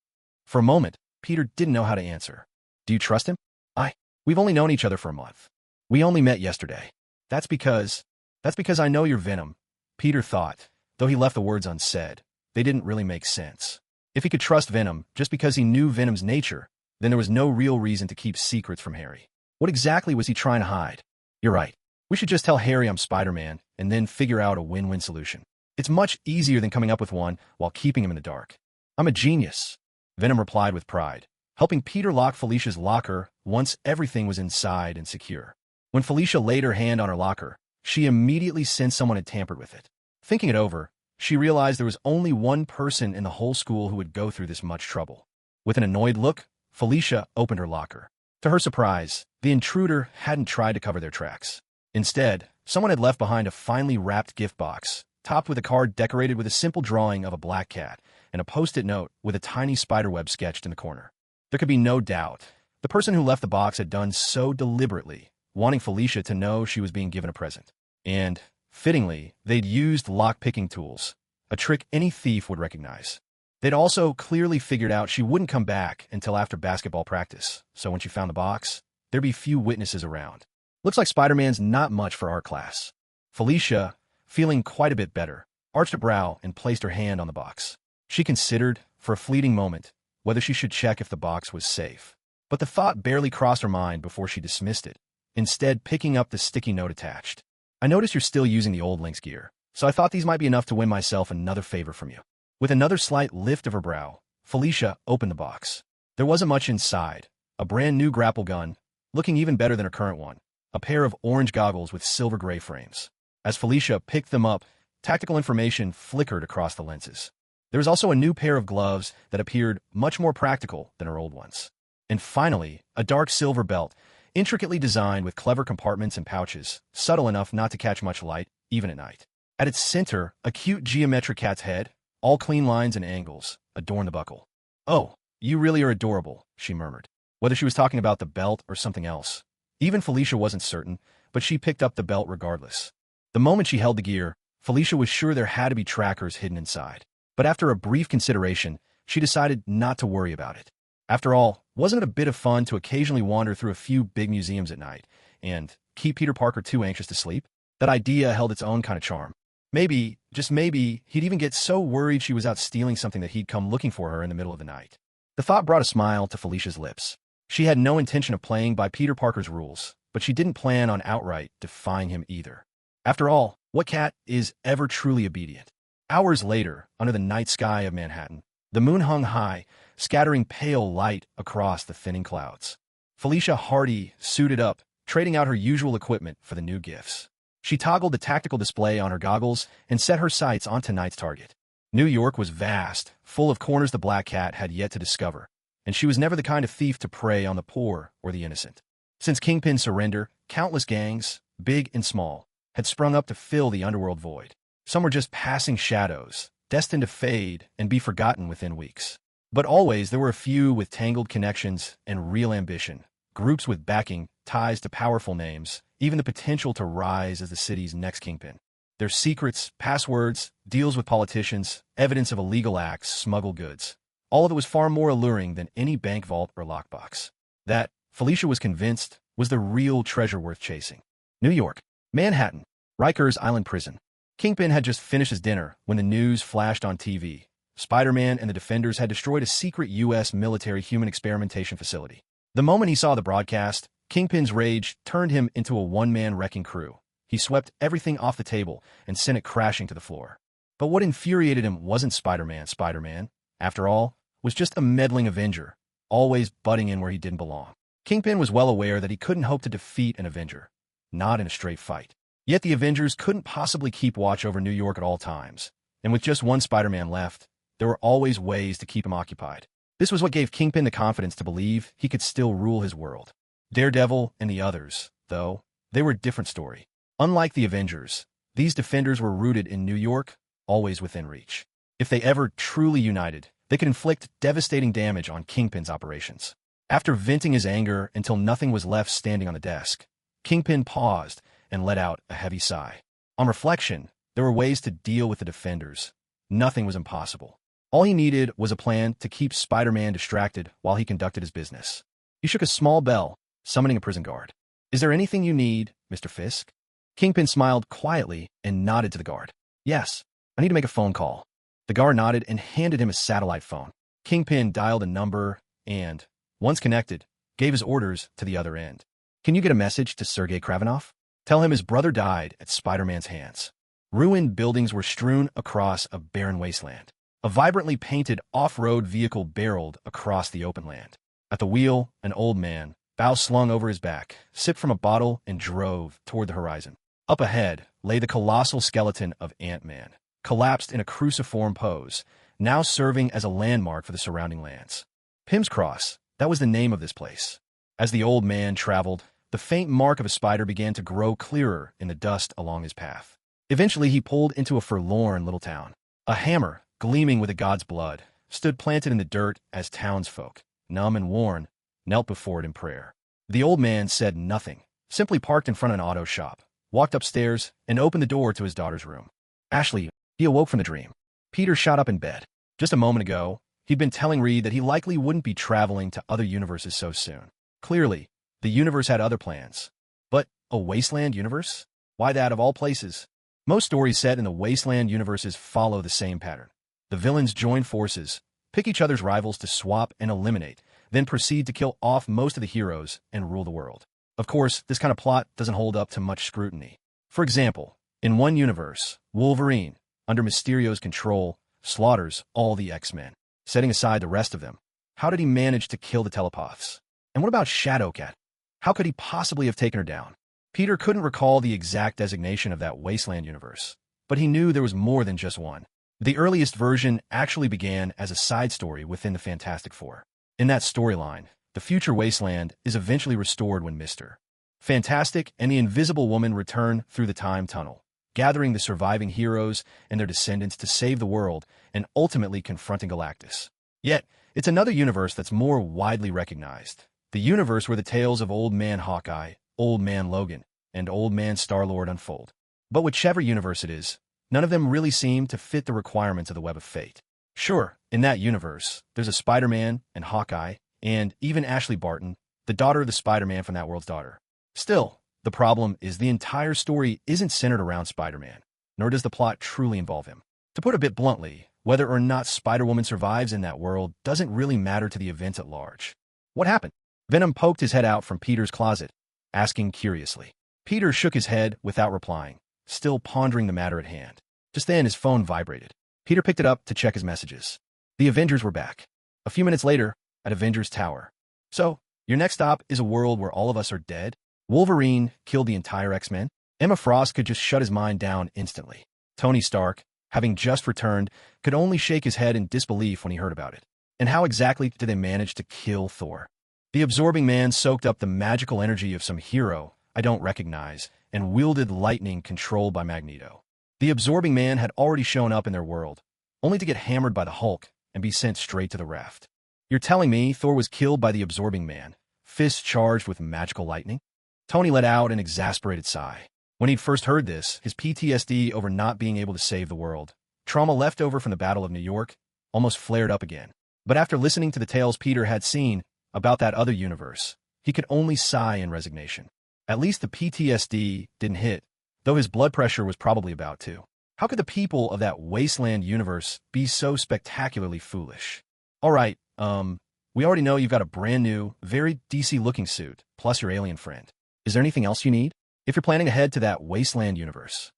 For a moment, Peter didn't know how to answer. Do you trust him? We've only known each other for a month. We only met yesterday. That's because I know you're Venom, Peter thought, though he left the words unsaid. They didn't really make sense. If he could trust Venom just because he knew Venom's nature, then there was no real reason to keep secrets from Harry. What exactly was he trying to hide? You're right. We should just tell Harry I'm Spider-Man and then figure out a win-win solution. It's much easier than coming up with one while keeping him in the dark. I'm a genius, Venom replied with pride, helping Peter lock Felicia's locker once everything was inside and secure. When Felicia laid her hand on her locker, she immediately sensed someone had tampered with it. Thinking it over, she realized there was only one person in the whole school who would go through this much trouble. With an annoyed look, Felicia opened her locker. To her surprise, the intruder hadn't tried to cover their tracks. Instead, someone had left behind a finely wrapped gift box, topped with a card decorated with a simple drawing of a black cat and a post-it note with a tiny spiderweb sketched in the corner. There could be no doubt. The person who left the box had done so deliberately, wanting Felicia to know she was being given a present. And, fittingly, they'd used lock-picking tools, a trick any thief would recognize. They'd also clearly figured out she wouldn't come back until after basketball practice, so when she found the box, there'd be few witnesses around. Looks like Spider-Man's not much for our class. Felicia, feeling quite a bit better, arched a brow and placed her hand on the box. She considered, for a fleeting moment, whether she should check if the box was safe. But the thought barely crossed her mind before she dismissed it, instead picking up the sticky note attached. I notice you're still using the old Lynx gear, so I thought these might be enough to win myself another favor from you. With another slight lift of her brow, Felicia opened the box. There wasn't much inside. A brand new grapple gun, looking even better than her current one. A pair of orange goggles with silver gray frames. As Felicia picked them up, tactical information flickered across the lenses. There was also a new pair of gloves that appeared much more practical than her old ones. And finally, a dark silver belt, intricately designed with clever compartments and pouches, subtle enough not to catch much light, even at night. At its center, a cute geometric cat's head, all clean lines and angles, adorned the buckle. Oh, you really are adorable, she murmured, whether she was talking about the belt or something else. Even Felicia wasn't certain, but she picked up the belt regardless. The moment she held the gear, Felicia was sure there had to be trackers hidden inside. But after a brief consideration, she decided not to worry about it. After all, wasn't it a bit of fun to occasionally wander through a few big museums at night and keep Peter Parker too anxious to sleep? That idea held its own kind of charm. Maybe, just maybe, he'd even get so worried she was out stealing something that he'd come looking for her in the middle of the night. The thought brought a smile to Felicia's lips. She had no intention of playing by Peter Parker's rules, but she didn't plan on outright defying him either. After all, what cat is ever truly obedient? Hours later, under the night sky of Manhattan, the moon hung high, scattering pale light across the thinning clouds. Felicia Hardy suited up, trading out her usual equipment for the new gifts. She toggled the tactical display on her goggles and set her sights on tonight's target. New York was vast, full of corners the Black Cat had yet to discover, and she was never the kind of thief to prey on the poor or the innocent. Since Kingpin's surrender, countless gangs, big and small, had sprung up to fill the underworld void. Some were just passing shadows, destined to fade and be forgotten within weeks. But always there were a few with tangled connections and real ambition, groups with backing, ties to powerful names, even the potential to rise as the city's next kingpin. Their secrets, passwords, deals with politicians, evidence of illegal acts, smuggled goods. All of it was far more alluring than any bank vault or lockbox. That, Felicia was convinced, was the real treasure worth chasing. New York. Manhattan. Rikers Island Prison. Kingpin had just finished his dinner when the news flashed on TV. Spider-Man and the Defenders had destroyed a secret U.S. military human experimentation facility. The moment he saw the broadcast, Kingpin's rage turned him into a one-man wrecking crew. He swept everything off the table and sent it crashing to the floor. But what infuriated him wasn't Spider-Man. Spider-Man, after all, was just a meddling Avenger, always butting in where he didn't belong. Kingpin was well aware that he couldn't hope to defeat an Avenger, not in a straight fight. Yet the Avengers couldn't possibly keep watch over New York at all times, and with just one Spider-Man left, there were always ways to keep him occupied. This was what gave Kingpin the confidence to believe he could still rule his world. Daredevil and the others, though, they were a different story. Unlike the Avengers, these Defenders were rooted in New York, always within reach. If they ever truly united, they could inflict devastating damage on Kingpin's operations. After venting his anger until nothing was left standing on the desk, Kingpin paused and let out a heavy sigh. On reflection, there were ways to deal with the Defenders. Nothing was impossible. All he needed was a plan to keep Spider-Man distracted while he conducted his business. He shook a small bell, summoning a prison guard. "Is there anything you need, Mr. Fisk?" Kingpin smiled quietly and nodded to the guard. "Yes, I need to make a phone call." The guard nodded and handed him a satellite phone. Kingpin dialed a number and, once connected, gave his orders to the other end. "Can you get a message to Sergei Kravinoff? Tell him his brother died at Spider-Man's hands." Ruined buildings were strewn across a barren wasteland. A vibrantly painted off-road vehicle barreled across the open land. At the wheel, an old man, bow slung over his back, sipped from a bottle and drove toward the horizon. Up ahead lay the colossal skeleton of Ant-Man, collapsed in a cruciform pose, now serving as a landmark for the surrounding lands. Pym's Cross, that was the name of this place. As the old man traveled, the faint mark of a spider began to grow clearer in the dust along his path. Eventually, he pulled into a forlorn little town. A hammer, gleaming with a god's blood, stood planted in the dirt as townsfolk, numb and worn, knelt before it in prayer. The old man said nothing, simply parked in front of an auto shop, walked upstairs, and opened the door to his daughter's room. Ashley, he awoke from the dream. Peter shot up in bed. Just a moment ago, he'd been telling Reed that he likely wouldn't be traveling to other universes so soon. Clearly, the universe had other plans. But a wasteland universe? Why that of all places? Most stories set in the wasteland universes follow the same pattern. The villains join forces, pick each other's rivals to swap and eliminate, then proceed to kill off most of the heroes and rule the world. Of course, this kind of plot doesn't hold up to much scrutiny. For example, in one universe, Wolverine, under Mysterio's control, slaughters all the X-Men, setting aside the rest of them. How did he manage to kill the telepaths? And what about Shadowcat? How could he possibly have taken her down? Peter couldn't recall the exact designation of that wasteland universe, but he knew there was more than just one. The earliest version actually began as a side story within the Fantastic Four. In that storyline, the future wasteland is eventually restored when Mr. Fantastic and the Invisible Woman return through the time tunnel, gathering the surviving heroes and their descendants to save the world and ultimately confronting Galactus. Yet, it's another universe that's more widely recognized. The universe where the tales of Old Man Hawkeye, Old Man Logan, and Old Man Star-Lord unfold. But whichever universe it is, none of them really seem to fit the requirements of the Web of Fate. Sure, in that universe, there's a Spider-Man and Hawkeye, and even Ashley Barton, the daughter of the Spider-Man from that world's daughter. Still, the problem is the entire story isn't centered around Spider-Man, nor does the plot truly involve him. To put it a bit bluntly, whether or not Spider-Woman survives in that world doesn't really matter to the events at large. What happened? Venom poked his head out from Peter's closet, asking curiously. Peter shook his head without replying, still pondering the matter at hand. Just then, his phone vibrated. Peter picked it up to check his messages. The Avengers were back. A few minutes later, at Avengers Tower. "So, your next stop is a world where all of us are dead? Wolverine killed the entire X-Men?" Emma Frost could just shut his mind down instantly. Tony Stark, having just returned, could only shake his head in disbelief when he heard about it. And how exactly did they manage to kill Thor? The absorbing man soaked up the magical energy of some hero I don't recognize and wielded lightning controlled by Magneto. The absorbing man had already shown up in their world, only to get hammered by the Hulk and be sent straight to the raft. You're telling me Thor was killed by the absorbing man, fists charged with magical lightning? Tony let out an exasperated sigh. When he'd first heard this, his PTSD over not being able to save the world, trauma left over from the Battle of New York, almost flared up again. But after listening to the tales Peter had seen about that other universe, he could only sigh in resignation. At least the PTSD didn't hit, though his blood pressure was probably about to. How could the people of that wasteland universe be so spectacularly foolish? All right, we already know you've got a brand new, very DC-looking suit, plus your alien friend. Is there anything else you need? If you're planning to head to that wasteland universe.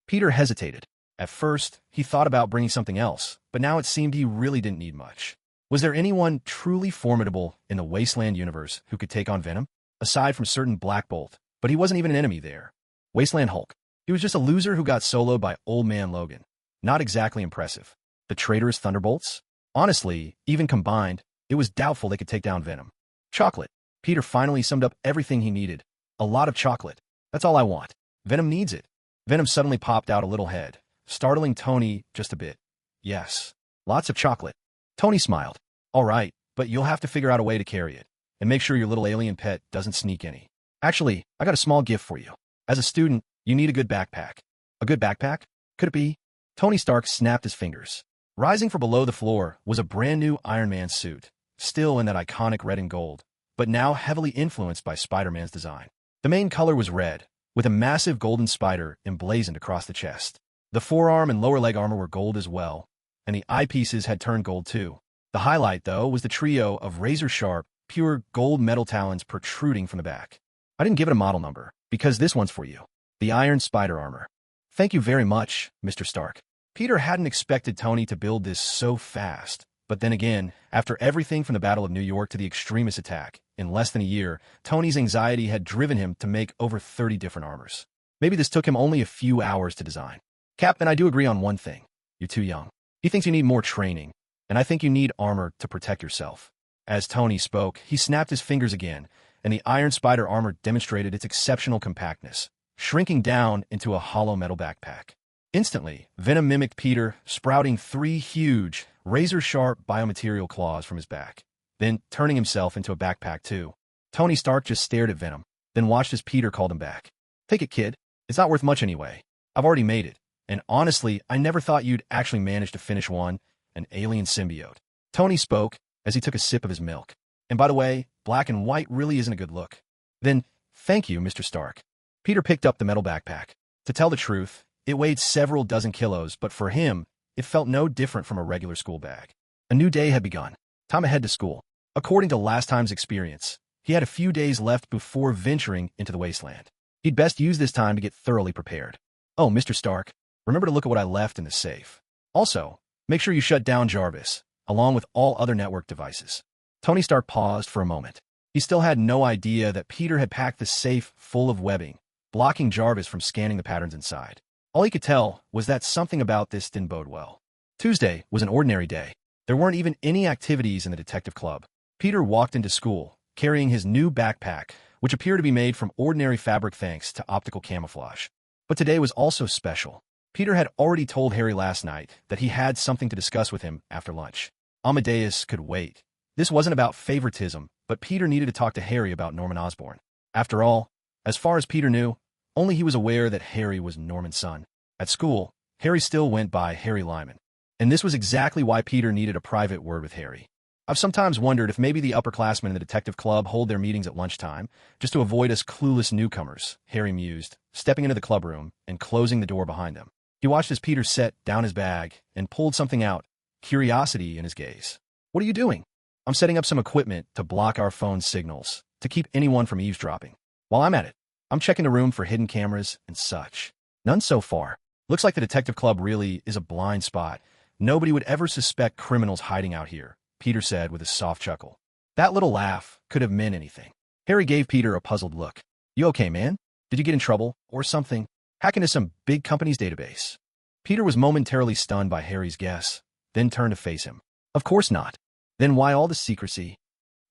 Peter hesitated. At first, he thought about bringing something else, but now it seemed he really didn't need much. Was there anyone truly formidable in the wasteland universe who could take on Venom? Aside from certain Black Bolt, but he wasn't even an enemy there. Wasteland Hulk. He was just a loser who got soloed by Old Man Logan. Not exactly impressive. The traitorous Thunderbolts? Honestly, even combined, it was doubtful they could take down Venom. Chocolate. Peter finally summed up everything he needed. A lot of chocolate. That's all I want. Venom needs it. Venom suddenly popped out a little head, startling Tony just a bit. Yes. Lots of chocolate. Tony smiled. All right, but you'll have to figure out a way to carry it. And make sure your little alien pet doesn't sneak any. Actually, I got a small gift for you. As a student, you need a good backpack. A good backpack? Could it be? Tony Stark snapped his fingers. Rising from below the floor was a brand new Iron Man suit, still in that iconic red and gold, but now heavily influenced by Spider-Man's design. The main color was red, with a massive golden spider emblazoned across the chest. The forearm and lower leg armor were gold as well, and the eyepieces had turned gold too. The highlight, though, was the trio of razor-sharp, pure gold metal talons protruding from the back. I didn't give it a model number, because this one's for you. The Iron Spider Armor. Thank you very much, Mr. Stark. Peter hadn't expected Tony to build this so fast, but then again, after everything from the Battle of New York to the Extremis attack, in less than a year, Tony's anxiety had driven him to make over 30 different armors. Maybe this took him only a few hours to design. Cap and I do agree on one thing. You're too young. He thinks you need more training, and I think you need armor to protect yourself. As Tony spoke, he snapped his fingers again, and the Iron Spider armor demonstrated its exceptional compactness, shrinking down into a hollow metal backpack. Instantly, Venom mimicked Peter, sprouting 3 huge, razor-sharp biomaterial claws from his back, then turning himself into a backpack too. Tony Stark just stared at Venom, then watched as Peter called him back. Take it, kid. It's not worth much anyway. I've already made it, and honestly, I never thought you'd actually manage to finish one, an alien symbiote. Tony spoke as he took a sip of his milk. And by the way, black and white really isn't a good look. Then, thank you, Mr. Stark. Peter picked up the metal backpack. To tell the truth, it weighed several dozen kilos, but for him, it felt no different from a regular school bag. A new day had begun. Time ahead to school. According to last time's experience, he had a few days left before venturing into the wasteland. He'd best use this time to get thoroughly prepared. Oh, Mr. Stark, remember to look at what I left in the safe. Also, make sure you shut down Jarvis, along with all other network devices. Tony Stark paused for a moment. He still had no idea that Peter had packed the safe full of webbing, blocking Jarvis from scanning the patterns inside. All he could tell was that something about this didn't bode well. Tuesday was an ordinary day. There weren't even any activities in the detective club. Peter walked into school, carrying his new backpack, which appeared to be made from ordinary fabric thanks to optical camouflage. But today was also special. Peter had already told Harry last night that he had something to discuss with him after lunch. Amadeus could wait. This wasn't about favoritism, but Peter needed to talk to Harry about Norman Osborn. After all, as far as Peter knew, only he was aware that Harry was Norman's son. At school, Harry still went by Harry Lyman. And this was exactly why Peter needed a private word with Harry. I've sometimes wondered if maybe the upperclassmen in the detective club hold their meetings at lunchtime, just to avoid us clueless newcomers, Harry mused, stepping into the clubroom and closing the door behind them. He watched as Peter set down his bag and pulled something out, curiosity in his gaze. What are you doing? I'm setting up some equipment to block our phone signals, to keep anyone from eavesdropping. While I'm at it, I'm checking the room for hidden cameras and such. None so far. Looks like the detective club really is a blind spot. Nobody would ever suspect criminals hiding out here, Peter said with a soft chuckle. That little laugh could have meant anything. Harry gave Peter a puzzled look. You okay, man? Did you get in trouble or something? Hack into some big company's database? Peter was momentarily stunned by Harry's guess, then turned to face him. Of course not. Then why all the secrecy?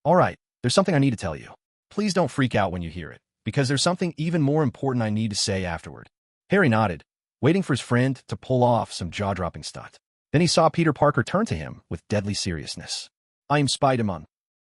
All right, there's something I need to tell you. Please don't freak out when you hear it, because there's something even more important I need to say afterward. Harry nodded, waiting for his friend to pull off some jaw-dropping stunt. Then he saw Peter Parker turn to him with deadly seriousness. I am Spider-Man.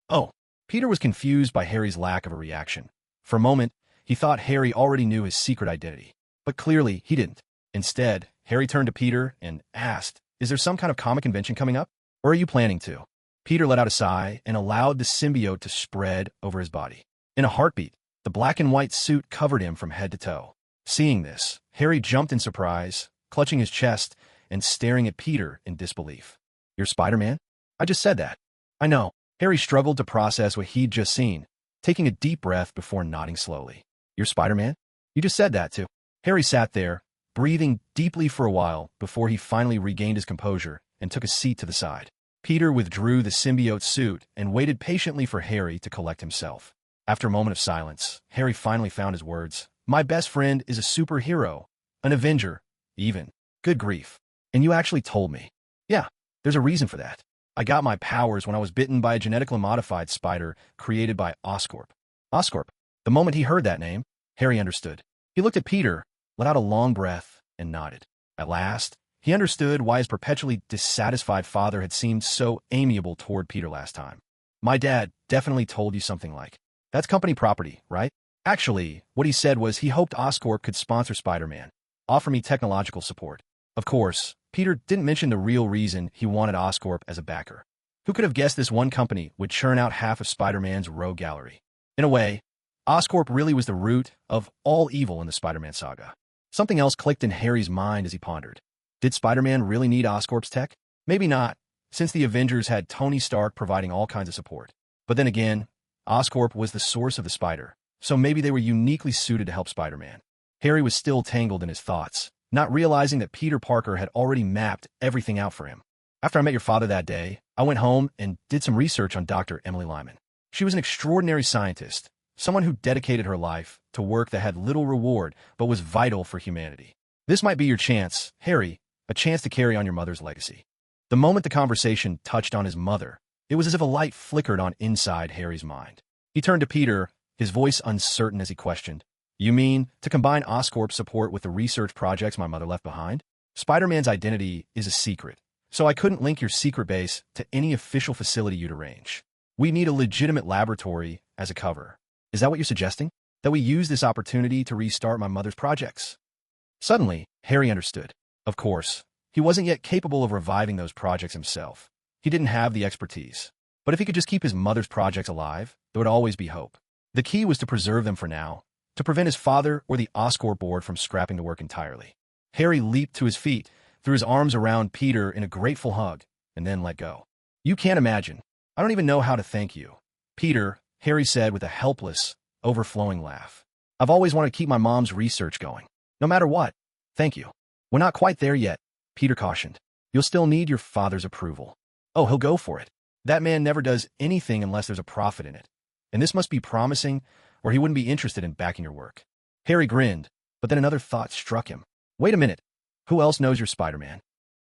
Oh. Peter was confused by Harry's lack of a reaction. For a moment, he thought Harry already knew his secret identity. But clearly, he didn't. Instead, Harry turned to Peter and asked, is there some kind of comic convention coming up? Or are you planning to? Peter let out a sigh and allowed the symbiote to spread over his body. In a heartbeat, the black and white suit covered him from head to toe. Seeing this, Harry jumped in surprise, clutching his chest and staring at Peter in disbelief. You're Spider-Man? I just said that. I know. Harry struggled to process what he'd just seen, taking a deep breath before nodding slowly. You're Spider-Man? You just said that too. Harry sat there, breathing deeply for a while before he finally regained his composure and took a seat to the side. Peter withdrew the symbiote suit and waited patiently for Harry to collect himself. After a moment of silence, Harry finally found his words. My best friend is a superhero, an Avenger, even. Good grief. And you actually told me. Yeah, there's a reason for that. I got my powers when I was bitten by a genetically modified spider created by Oscorp. Oscorp. The moment he heard that name, Harry understood. He looked at Peter, let out a long breath, and nodded. At last, he understood why his perpetually dissatisfied father had seemed so amiable toward Peter last time. My dad definitely told you something like, that's company property, right? Actually, what he said was he hoped Oscorp could sponsor Spider-Man, offer me technological support. Of course, Peter didn't mention the real reason he wanted Oscorp as a backer. Who could have guessed this one company would churn out half of Spider-Man's rogue gallery? In a way, Oscorp really was the root of all evil in the Spider-Man saga. Something else clicked in Harry's mind as he pondered. Did Spider-Man really need Oscorp's tech? Maybe not, since the Avengers had Tony Stark providing all kinds of support. But then again, Oscorp was the source of the spider, so maybe they were uniquely suited to help Spider-Man. Harry was still tangled in his thoughts, not realizing that Peter Parker had already mapped everything out for him. After I met your father that day, I went home and did some research on Dr. Emily Lyman. She was an extraordinary scientist, someone who dedicated her life to work that had little reward but was vital for humanity. This might be your chance, Harry, a chance to carry on your mother's legacy. The moment the conversation touched on his mother, it was as if a light flickered on inside Harry's mind. He turned to Peter, his voice uncertain as he questioned, You mean to combine Oscorp's support with the research projects my mother left behind? Spider-Man's identity is a secret, so I couldn't link your secret base to any official facility you'd arrange. We need a legitimate laboratory as a cover. Is that what you're suggesting? That we use this opportunity to restart my mother's projects? Suddenly, Harry understood. Of course, he wasn't yet capable of reviving those projects himself. He didn't have the expertise. But if he could just keep his mother's projects alive, there would always be hope. The key was to preserve them for now, to prevent his father or the Oscorp board from scrapping the work entirely. Harry leaped to his feet, threw his arms around Peter in a grateful hug, and then let go. You can't imagine. I don't even know how to thank you. Peter, Harry said with a helpless, overflowing laugh. I've always wanted to keep my mom's research going. No matter what. Thank you. We're not quite there yet, Peter cautioned. You'll still need your father's approval. Oh, he'll go for it. That man never does anything unless there's a profit in it. And this must be promising, or he wouldn't be interested in backing your work. Harry grinned, but then another thought struck him. Wait a minute. Who else knows you're Spider-Man?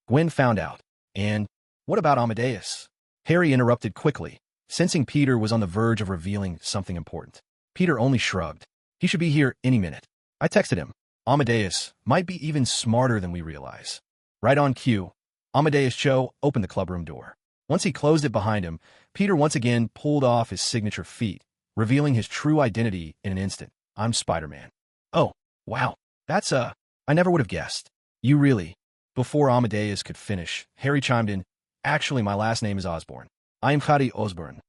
Gwen found out. And what about Amadeus? Harry interrupted quickly, sensing Peter was on the verge of revealing something important. Peter only shrugged. He should be here any minute. I texted him. Amadeus might be even smarter than we realize. Right on cue, Amadeus Cho opened the clubroom door. Once he closed it behind him, Peter once again pulled off his signature feat, revealing his true identity in an instant. I'm Spider-Man. Oh, wow. That's I never would have guessed. You really. Before Amadeus could finish, Harry chimed in. Actually, my last name is Osborn. I am Harry Osborn.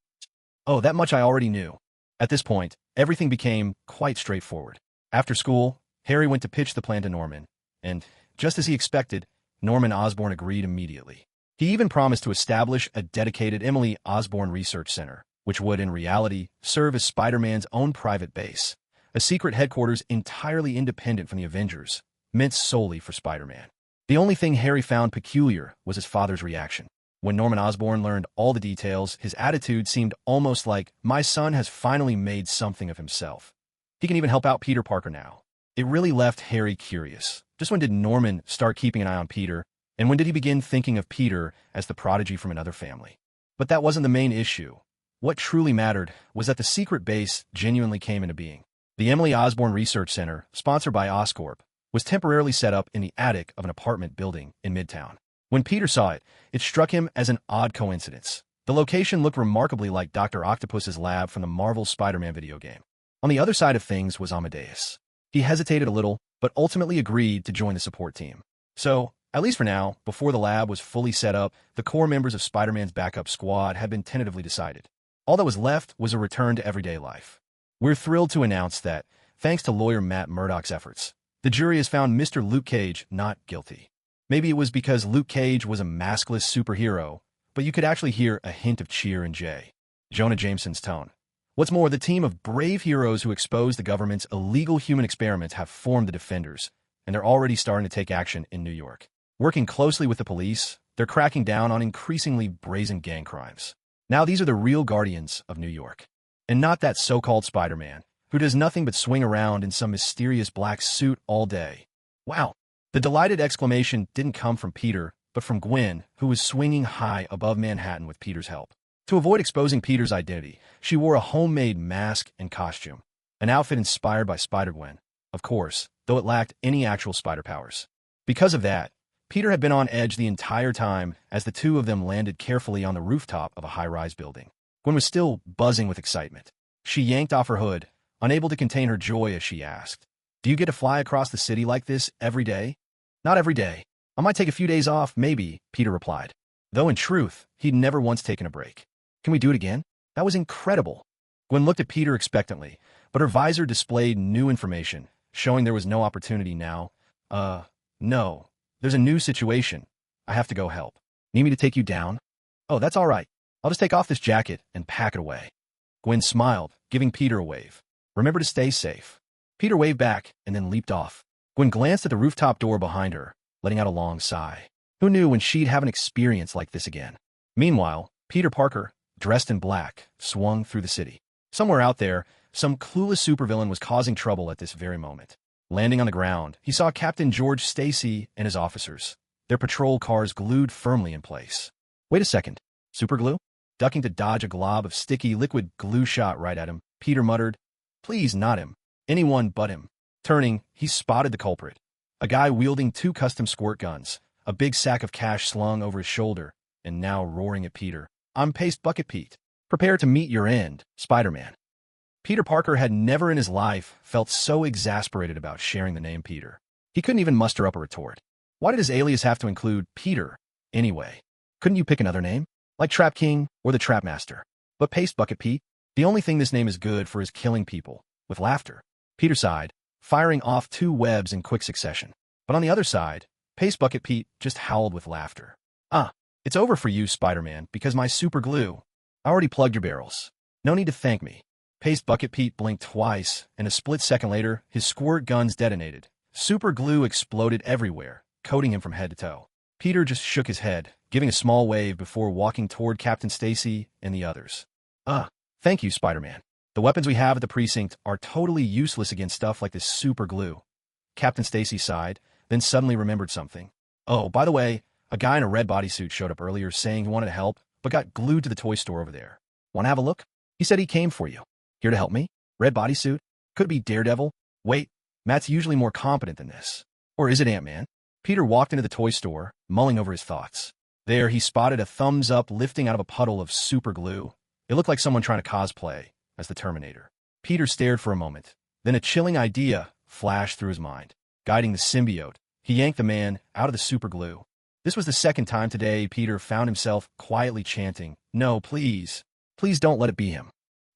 Oh, that much I already knew. At this point, everything became quite straightforward. After school, Harry went to pitch the plan to Norman, and, just as he expected, Norman Osborn agreed immediately. He even promised to establish a dedicated Emily Osborn Research Center, which would, in reality, serve as Spider-Man's own private base, a secret headquarters entirely independent from the Avengers, meant solely for Spider-Man. The only thing Harry found peculiar was his father's reaction. When Norman Osborn learned all the details, his attitude seemed almost like, my son has finally made something of himself. He can even help out Peter Parker now. It really left Harry curious. Just when did Norman start keeping an eye on Peter, and when did he begin thinking of Peter as the prodigy from another family? But that wasn't the main issue. What truly mattered was that the secret base genuinely came into being. The Emily Osborne Research Center, sponsored by Oscorp, was temporarily set up in the attic of an apartment building in Midtown. When Peter saw it, it struck him as an odd coincidence. The location looked remarkably like Dr. Octopus's lab from the Marvel Spider-Man video game. On the other side of things was Amadeus. He hesitated a little, but ultimately agreed to join the support team. So, at least for now, before the lab was fully set up, the core members of Spider-Man's backup squad had been tentatively decided. All that was left was a return to everyday life. We're thrilled to announce that, thanks to lawyer Matt Murdock's efforts, the jury has found Mr. Luke Cage not guilty. Maybe it was because Luke Cage was a maskless superhero, but you could actually hear a hint of cheer in J. Jonah Jameson's tone. What's more, the team of brave heroes who exposed the government's illegal human experiments have formed the Defenders, and they're already starting to take action in New York. Working closely with the police, they're cracking down on increasingly brazen gang crimes. Now these are the real guardians of New York. And not that so-called Spider-Man, who does nothing but swing around in some mysterious black suit all day. Wow! The delighted exclamation didn't come from Peter, but from Gwen, who was swinging high above Manhattan with Peter's help. To avoid exposing Peter's identity, she wore a homemade mask and costume, an outfit inspired by Spider-Gwen, of course, though it lacked any actual spider powers. Because of that, Peter had been on edge the entire time as the two of them landed carefully on the rooftop of a high-rise building. Gwen was still buzzing with excitement. She yanked off her hood, unable to contain her joy as she asked, "Do you get to fly across the city like this every day?" "Not every day. I might take a few days off, maybe," Peter replied. Though in truth, he'd never once taken a break. "Can we do it again? That was incredible." Gwen looked at Peter expectantly, but her visor displayed new information, showing there was no opportunity now. No. There's a new situation. I have to go help. Need me to take you down?" "Oh, that's all right. I'll just take off this jacket and pack it away." Gwen smiled, giving Peter a wave. "Remember to stay safe." Peter waved back and then leaped off. Gwen glanced at the rooftop door behind her, letting out a long sigh. Who knew when she'd have an experience like this again? Meanwhile, Peter Parker, dressed in black, swung through the city. Somewhere out there, some clueless supervillain was causing trouble at this very moment. Landing on the ground, he saw Captain George Stacy and his officers, their patrol cars glued firmly in place. "Wait a second. Superglue?" Ducking to dodge a glob of sticky liquid glue shot right at him, Peter muttered, "Please, not him. Anyone but him." Turning, he spotted the culprit. A guy wielding 2 custom squirt guns, a big sack of cash slung over his shoulder, and now roaring at Peter. "I'm Paste Bucket Pete. Prepare to meet your end, Spider-Man." Peter Parker had never in his life felt so exasperated about sharing the name Peter. He couldn't even muster up a retort. Why did his alias have to include Peter, anyway? Couldn't you pick another name? Like Trap King or the Trap Master? But Paste Bucket Pete? The only thing this name is good for is killing people, with laughter. Peter sighed, firing off 2 webs in quick succession. But on the other side, Paste Bucket Pete just howled with laughter. It's over for you, Spider-Man, because my super glue. I already plugged your barrels. No need to thank me." Paste Bucket Pete blinked twice, and a split second later, his squirt guns detonated. Super glue exploded everywhere, coating him from head to toe. Peter just shook his head, giving a small wave before walking toward Captain Stacy and the others. Thank you, Spider-Man. The weapons we have at the precinct are totally useless against stuff like this super glue." Captain Stacy sighed, then suddenly remembered something. "Oh, by the way, a guy in a red bodysuit showed up earlier saying he wanted to help, but got glued to the toy store over there. Want to have a look? He said he came for you." "Here to help me? Red bodysuit? Could it be Daredevil? Wait, Matt's usually more competent than this. Or is it Ant-Man?" Peter walked into the toy store, mulling over his thoughts. There, he spotted a thumbs up lifting out of a puddle of super glue. It looked like someone trying to cosplay as the Terminator. Peter stared for a moment. Then a chilling idea flashed through his mind. Guiding the symbiote, he yanked the man out of the super glue. This was the second time today Peter found himself quietly chanting, "No, please. Please don't let it be him."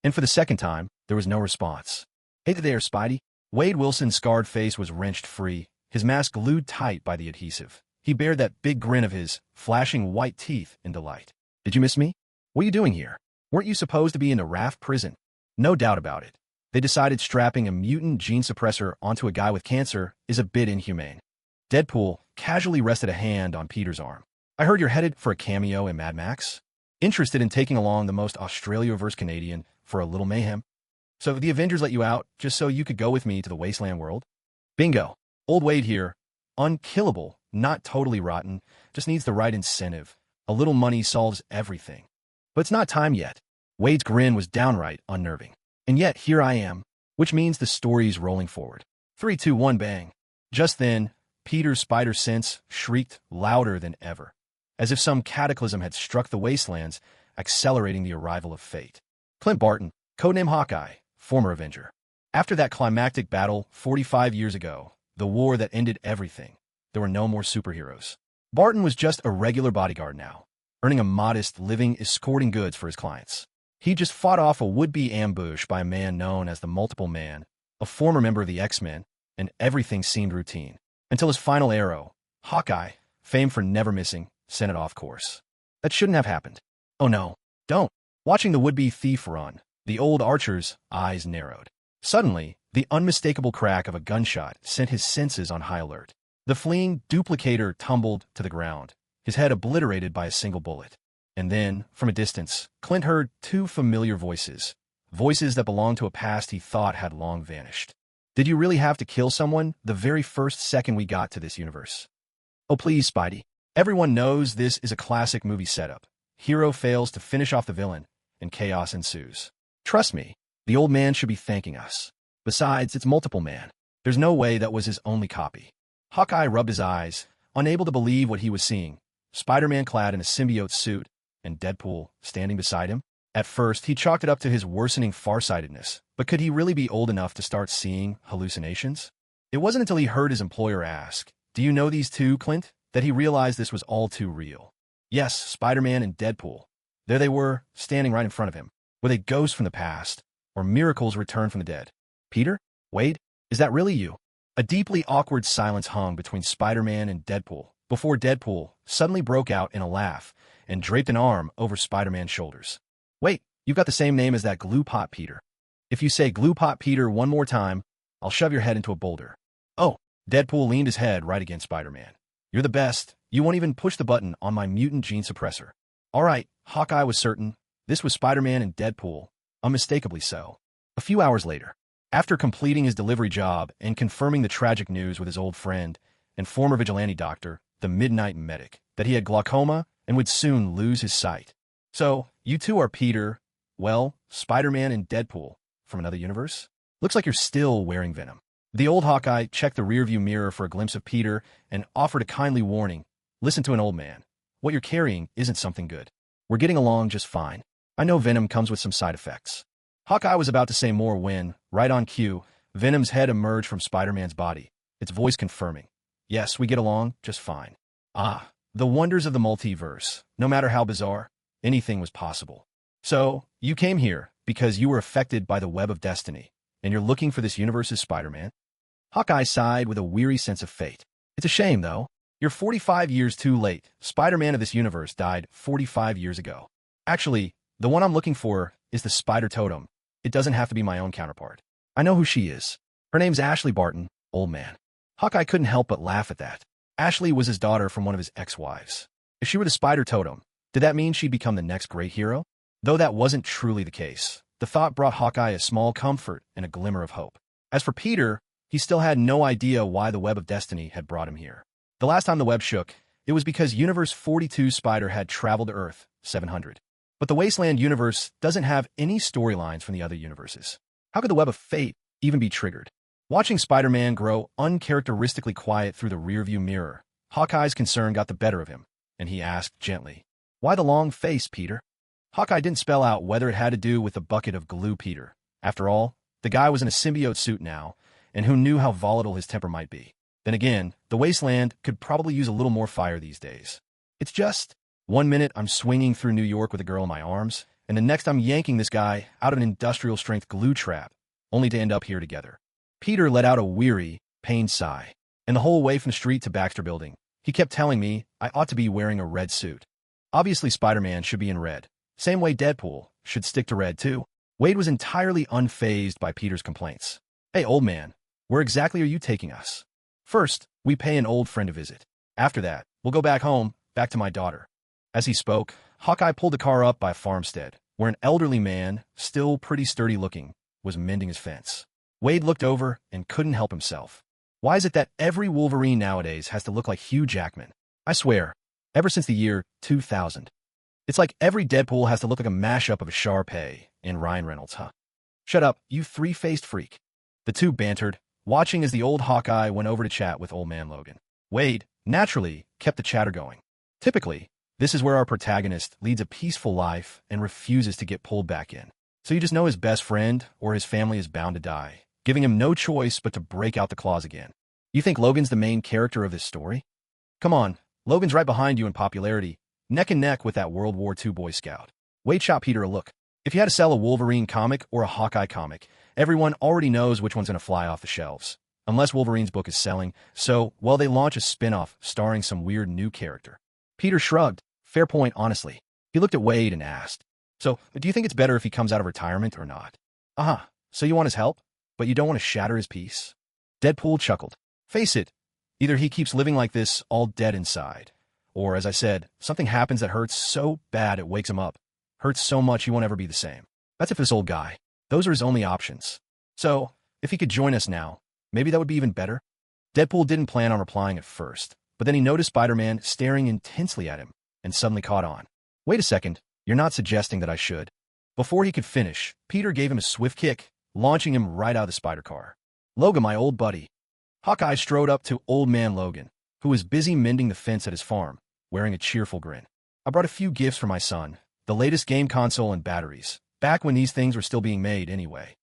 And for the second time, there was no response. "Hey there, Spidey." Wade Wilson's scarred face was wrenched free, his mask glued tight by the adhesive. He bared that big grin of his, flashing white teeth in delight. "Did you miss me? What are you doing here? Weren't you supposed to be in the Raft prison?" No doubt about it. They decided strapping a mutant gene suppressor onto a guy with cancer is a bit inhumane. Deadpool casually rested a hand on Peter's arm. "I heard you're headed for a cameo in Mad Max? Interested in taking along the most Australia-verse Canadian for a little mayhem? So the Avengers let you out just so you could go with me to the Wasteland world?" Bingo. Old Wade here. Unkillable, not totally rotten, just needs the right incentive. A little money solves everything. But it's not time yet. Wade's grin was downright unnerving. And yet, here I am, which means the story's rolling forward. 3, 2, 1, bang. Just then, Peter's spider sense shrieked louder than ever, as if some cataclysm had struck the wastelands, accelerating the arrival of fate. Clint Barton, codename Hawkeye, former Avenger. After that climactic battle 45 years ago, the war that ended everything, there were no more superheroes. Barton was just a regular bodyguard now, earning a modest living escorting goods for his clients. He just fought off a would-be ambush by a man known as the Multiple Man, a former member of the X-Men, and everything seemed routine. Until his final arrow, Hawkeye, famed for never missing, sent it off course. That shouldn't have happened. Oh no, don't. Watching the would-be thief run, the old archer's eyes narrowed. Suddenly, the unmistakable crack of a gunshot sent his senses on high alert. The fleeing duplicator tumbled to the ground, his head obliterated by a single bullet. And then, from a distance, Clint heard two familiar voices, voices that belonged to a past he thought had long vanished. Did you really have to kill someone the very first second we got to this universe? Oh please, Spidey. Everyone knows this is a classic movie setup. Hero fails to finish off the villain, and chaos ensues. Trust me, the old man should be thanking us. Besides, it's Multiple Man. There's no way that was his only copy. Hawkeye rubbed his eyes, unable to believe what he was seeing. Spider-Man clad in a symbiote suit, and Deadpool standing beside him. At first, he chalked it up to his worsening farsightedness, but could he really be old enough to start seeing hallucinations? It wasn't until he heard his employer ask, "Do you know these two, Clint?" that he realized this was all too real. Yes, Spider-Man and Deadpool. There they were, standing right in front of him. Were they ghosts from the past, or miracles returned from the dead? Peter? Wade? Is that really you? A deeply awkward silence hung between Spider-Man and Deadpool, before Deadpool suddenly broke out in a laugh and draped an arm over Spider-Man's shoulders. Wait, you've got the same name as that glue pot Peter. If you say glue pot Peter one more time, I'll shove your head into a boulder. Oh, Deadpool leaned his head right against Spider-Man. You're the best. You won't even push the button on my mutant gene suppressor. All right, Hawkeye was certain. This was Spider-Man and Deadpool, unmistakably so. A few hours later, after completing his delivery job and confirming the tragic news with his old friend and former vigilante doctor, the Midnight Medic, that he had glaucoma and would soon lose his sight. So, you two are Peter, well, Spider-Man and Deadpool from another universe? Looks like you're still wearing Venom. The old Hawkeye checked the rearview mirror for a glimpse of Peter and offered a kindly warning. Listen to an old man. What you're carrying isn't something good. We're getting along just fine. I know Venom comes with some side effects. Hawkeye was about to say more when, right on cue, Venom's head emerged from Spider-Man's body, its voice confirming. Yes, we get along just fine. Ah, the wonders of the multiverse. No matter how bizarre, anything was possible. So, you came here because you were affected by the web of destiny, and you're looking for this universe's Spider-Man? Hawkeye sighed with a weary sense of fate. It's a shame, though. You're 45 years too late. Spider-Man of this universe died 45 years ago. Actually, the one I'm looking for is the Spider Totem. It doesn't have to be my own counterpart. I know who she is. Her name's Ashley Barton, old man. Hawkeye couldn't help but laugh at that. Ashley was his daughter from one of his ex-wives. If she were the Spider Totem, did that mean she'd become the next great hero? Though that wasn't truly the case, the thought brought Hawkeye a small comfort and a glimmer of hope. As for Peter, he still had no idea why the web of destiny had brought him here. The last time the web shook, it was because Universe 42 Spider had traveled to Earth 700. But the Wasteland universe doesn't have any storylines from the other universes. How could the web of fate even be triggered? Watching Spider-Man grow uncharacteristically quiet through the rearview mirror, Hawkeye's concern got the better of him, and he asked gently, "Why the long face, Peter?" Hawkeye didn't spell out whether it had to do with the bucket of glue Peter. After all, the guy was in a symbiote suit now, and who knew how volatile his temper might be. Then again, the Wasteland could probably use a little more fire these days. It's just, one minute I'm swinging through New York with a girl in my arms, and the next I'm yanking this guy out of an industrial-strength glue trap, only to end up here together. Peter let out a weary, pained sigh, and the whole way from the street to Baxter Building, he kept telling me I ought to be wearing a red suit. Obviously Spider-Man should be in red, same way Deadpool should stick to red too. Wade was entirely unfazed by Peter's complaints. Hey, old man, where exactly are you taking us? First, we pay an old friend a visit. After that, we'll go back home, back to my daughter. As he spoke, Hawkeye pulled the car up by a farmstead, where an elderly man, still pretty sturdy looking, was mending his fence. Wade looked over and couldn't help himself. Why is it that every Wolverine nowadays has to look like Hugh Jackman? I swear, ever since the year 2000. It's like every Deadpool has to look like a mashup of a Sharpay and Ryan Reynolds, huh? Shut up, you three-faced freak. The two bantered, watching as the old Hawkeye went over to chat with old man Logan. Wade, naturally, kept the chatter going. Typically, this is where our protagonist leads a peaceful life and refuses to get pulled back in. So you just know his best friend or his family is bound to die, giving him no choice but to break out the claws again. You think Logan's the main character of this story? Come on, Logan's right behind you in popularity, neck and neck with that World War II Boy Scout. Wade shot Peter a look. If you had to sell a Wolverine comic or a Hawkeye comic, everyone already knows which one's going to fly off the shelves. Unless Wolverine's book is selling, so, well, they launch a spin-off starring some weird new character. Peter shrugged. Fair point, honestly. He looked at Wade and asked, so, do you think it's better if he comes out of retirement or not? Uh-huh. So you want his help, but you don't want to shatter his peace? Deadpool chuckled. Face it, either he keeps living like this, all dead inside, or, as I said, something happens that hurts so bad it wakes him up. Hurts so much he won't ever be the same. That's if this old guy. Those are his only options. So, if he could join us now, maybe that would be even better? Deadpool didn't plan on replying at first, but then he noticed Spider-Man staring intensely at him, and suddenly caught on. Wait a second, you're not suggesting that I should. Before he could finish, Peter gave him a swift kick, launching him right out of the spider car. Logan, my old buddy. Hawkeye strode up to old man Logan, who was busy mending the fence at his farm, wearing a cheerful grin. I brought a few gifts for my son, the latest game console and batteries, back when these things were still being made anyway.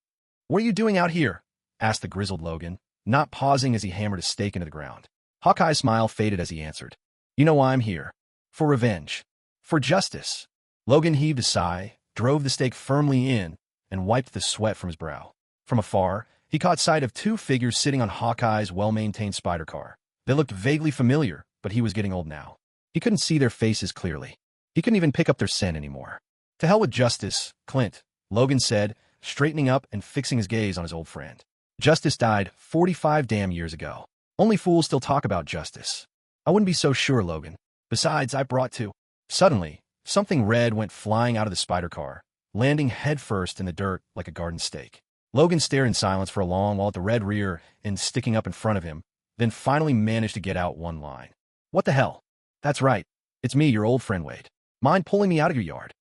What are you doing out here? Asked the grizzled Logan, not pausing as he hammered a stake into the ground. Hawkeye's smile faded as he answered. You know why I'm here. For revenge. For justice. Logan heaved a sigh, drove the stake firmly in, and wiped the sweat from his brow. From afar, he caught sight of two figures sitting on Hawkeye's well-maintained spider car. They looked vaguely familiar, but he was getting old now. He couldn't see their faces clearly. He couldn't even pick up their scent anymore. To hell with justice, Clint, Logan said, straightening up and fixing his gaze on his old friend. Justice died 45 damn years ago. Only fools still talk about justice. I wouldn't be so sure, Logan. Besides, I brought two. Suddenly, something red went flying out of the spider car, landing headfirst in the dirt like a garden stake. Logan stared in silence for a long while at the red rear end sticking up in front of him, then finally managed to get out one line. What the hell? That's right. It's me, your old friend Wade. Mind pulling me out of your yard?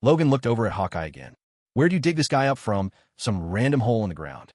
Logan looked over at Hawkeye again. Where'd you dig this guy up from? Some random hole in the ground.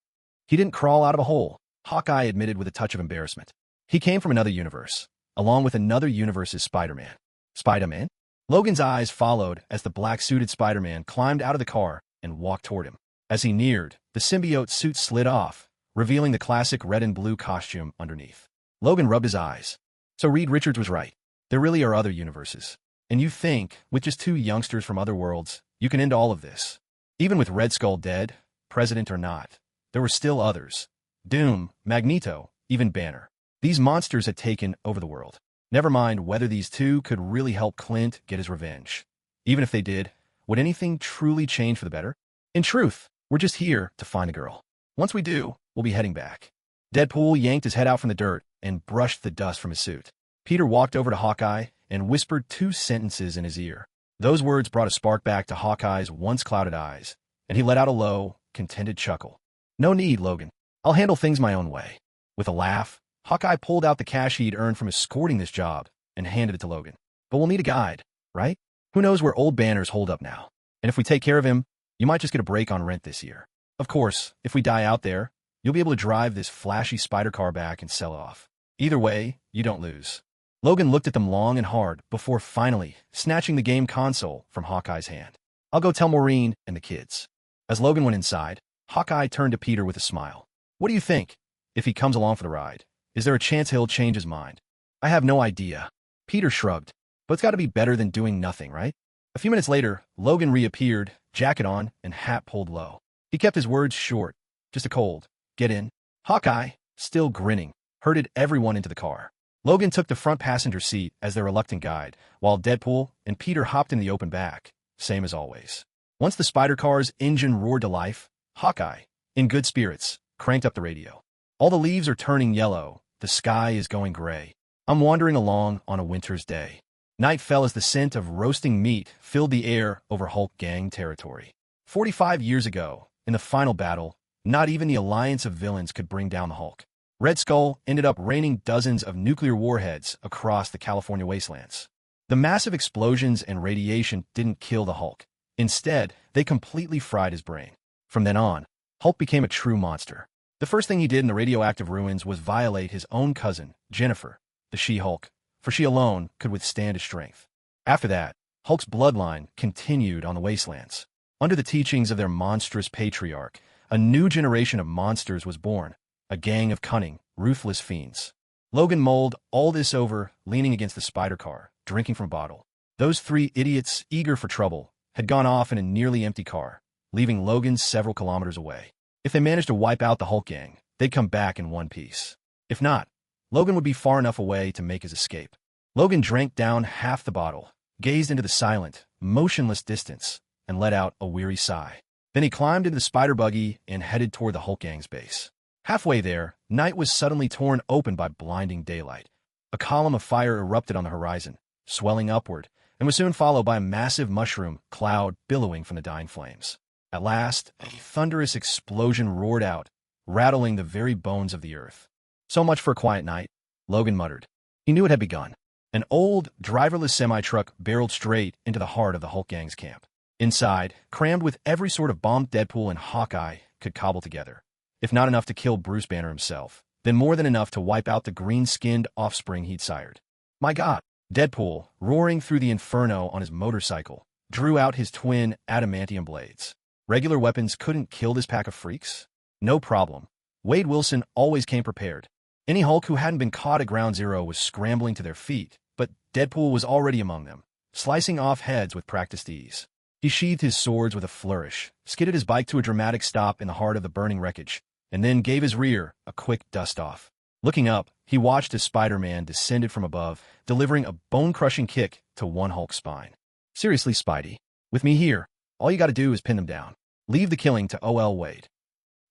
He didn't crawl out of a hole, Hawkeye admitted with a touch of embarrassment. He came from another universe, along with another universe's Spider-Man. Spider-Man? Logan's eyes followed as the black-suited Spider-Man climbed out of the car and walked toward him. As he neared, the symbiote suit slid off, revealing the classic red and blue costume underneath. Logan rubbed his eyes. So Reed Richards was right. There really are other universes. And you think, with just two youngsters from other worlds, you can end all of this. Even with Red Skull dead, president or not, there were still others. Doom, Magneto, even Banner. These monsters had taken over the world. Never mind whether these two could really help Clint get his revenge. Even if they did, would anything truly change for the better? In truth, we're just here to find a girl. Once we do, we'll be heading back. Deadpool yanked his head out from the dirt and brushed the dust from his suit. Peter walked over to Hawkeye and whispered two sentences in his ear. Those words brought a spark back to Hawkeye's once clouded eyes, and he let out a low, contented chuckle. No need, Logan. I'll handle things my own way. With a laugh, Hawkeye pulled out the cash he'd earned from escorting this job and handed it to Logan. But we'll need a guide, right? Who knows where old Banner's holed up now? And if we take care of him, you might just get a break on rent this year. Of course, if we die out there, you'll be able to drive this flashy spider car back and sell it off. Either way, you don't lose. Logan looked at them long and hard before finally snatching the game console from Hawkeye's hand. I'll go tell Maureen and the kids. As Logan went inside, Hawkeye turned to Peter with a smile. What do you think? If he comes along for the ride, is there a chance he'll change his mind? I have no idea. Peter shrugged. But it's got to be better than doing nothing, right? A few minutes later, Logan reappeared, jacket on and hat pulled low. He kept his words short. Just a cold. Get in. Hawkeye, still grinning, herded everyone into the car. Logan took the front passenger seat as their reluctant guide, while Deadpool and Peter hopped in the open back, same as always. Once the spider car's engine roared to life, Hawkeye, in good spirits, cranked up the radio. All the leaves are turning yellow. The sky is going gray. I'm wandering along on a winter's day. Night fell as the scent of roasting meat filled the air over Hulk gang territory. 45 years ago, in the final battle, not even the alliance of villains could bring down the Hulk. Red Skull ended up raining dozens of nuclear warheads across the California wastelands. The massive explosions and radiation didn't kill the Hulk. Instead, they completely fried his brain. From then on, Hulk became a true monster. The first thing he did in the radioactive ruins was violate his own cousin, Jennifer, the She-Hulk, for she alone could withstand his strength. After that, Hulk's bloodline continued on the wastelands. Under the teachings of their monstrous patriarch, a new generation of monsters was born, a gang of cunning, ruthless fiends. Logan mulled all this over, leaning against the spider car, drinking from a bottle. Those three idiots, eager for trouble, had gone off in a nearly empty car, leaving Logan several kilometers away. If they managed to wipe out the Hulk gang, they'd come back in one piece. If not, Logan would be far enough away to make his escape. Logan drank down half the bottle, gazed into the silent, motionless distance, and let out a weary sigh. Then he climbed into the spider buggy and headed toward the Hulk gang's base. Halfway there, night was suddenly torn open by blinding daylight. A column of fire erupted on the horizon, swelling upward, and was soon followed by a massive mushroom cloud billowing from the dying flames. At last, a thunderous explosion roared out, rattling the very bones of the earth. So much for a quiet night, Logan muttered. He knew it had begun. An old, driverless semi-truck barreled straight into the heart of the Hulk gang's camp. Inside, crammed with every sort of bomb Deadpool and Hawkeye could cobble together. If not enough to kill Bruce Banner himself, then more than enough to wipe out the green-skinned offspring he'd sired. My God! Deadpool, roaring through the inferno on his motorcycle, drew out his twin adamantium blades. Regular weapons couldn't kill this pack of freaks? No problem. Wade Wilson always came prepared. Any Hulk who hadn't been caught at ground zero was scrambling to their feet, but Deadpool was already among them, slicing off heads with practiced ease. He sheathed his swords with a flourish, skidded his bike to a dramatic stop in the heart of the burning wreckage, and then gave his rear a quick dust-off. Looking up, he watched as Spider-Man descended from above, delivering a bone-crushing kick to one Hulk's spine. Seriously, Spidey, with me here, all you gotta do is pin them down. Leave the killing to O.L. Wade.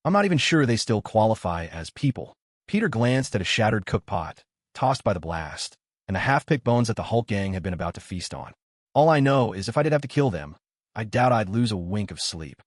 I'm not even sure they still qualify as people. Peter glanced at a shattered cook pot, tossed by the blast, and the half-picked bones that the Hulk gang had been about to feast on. All I know is if I did have to kill them, I doubt I'd lose a wink of sleep.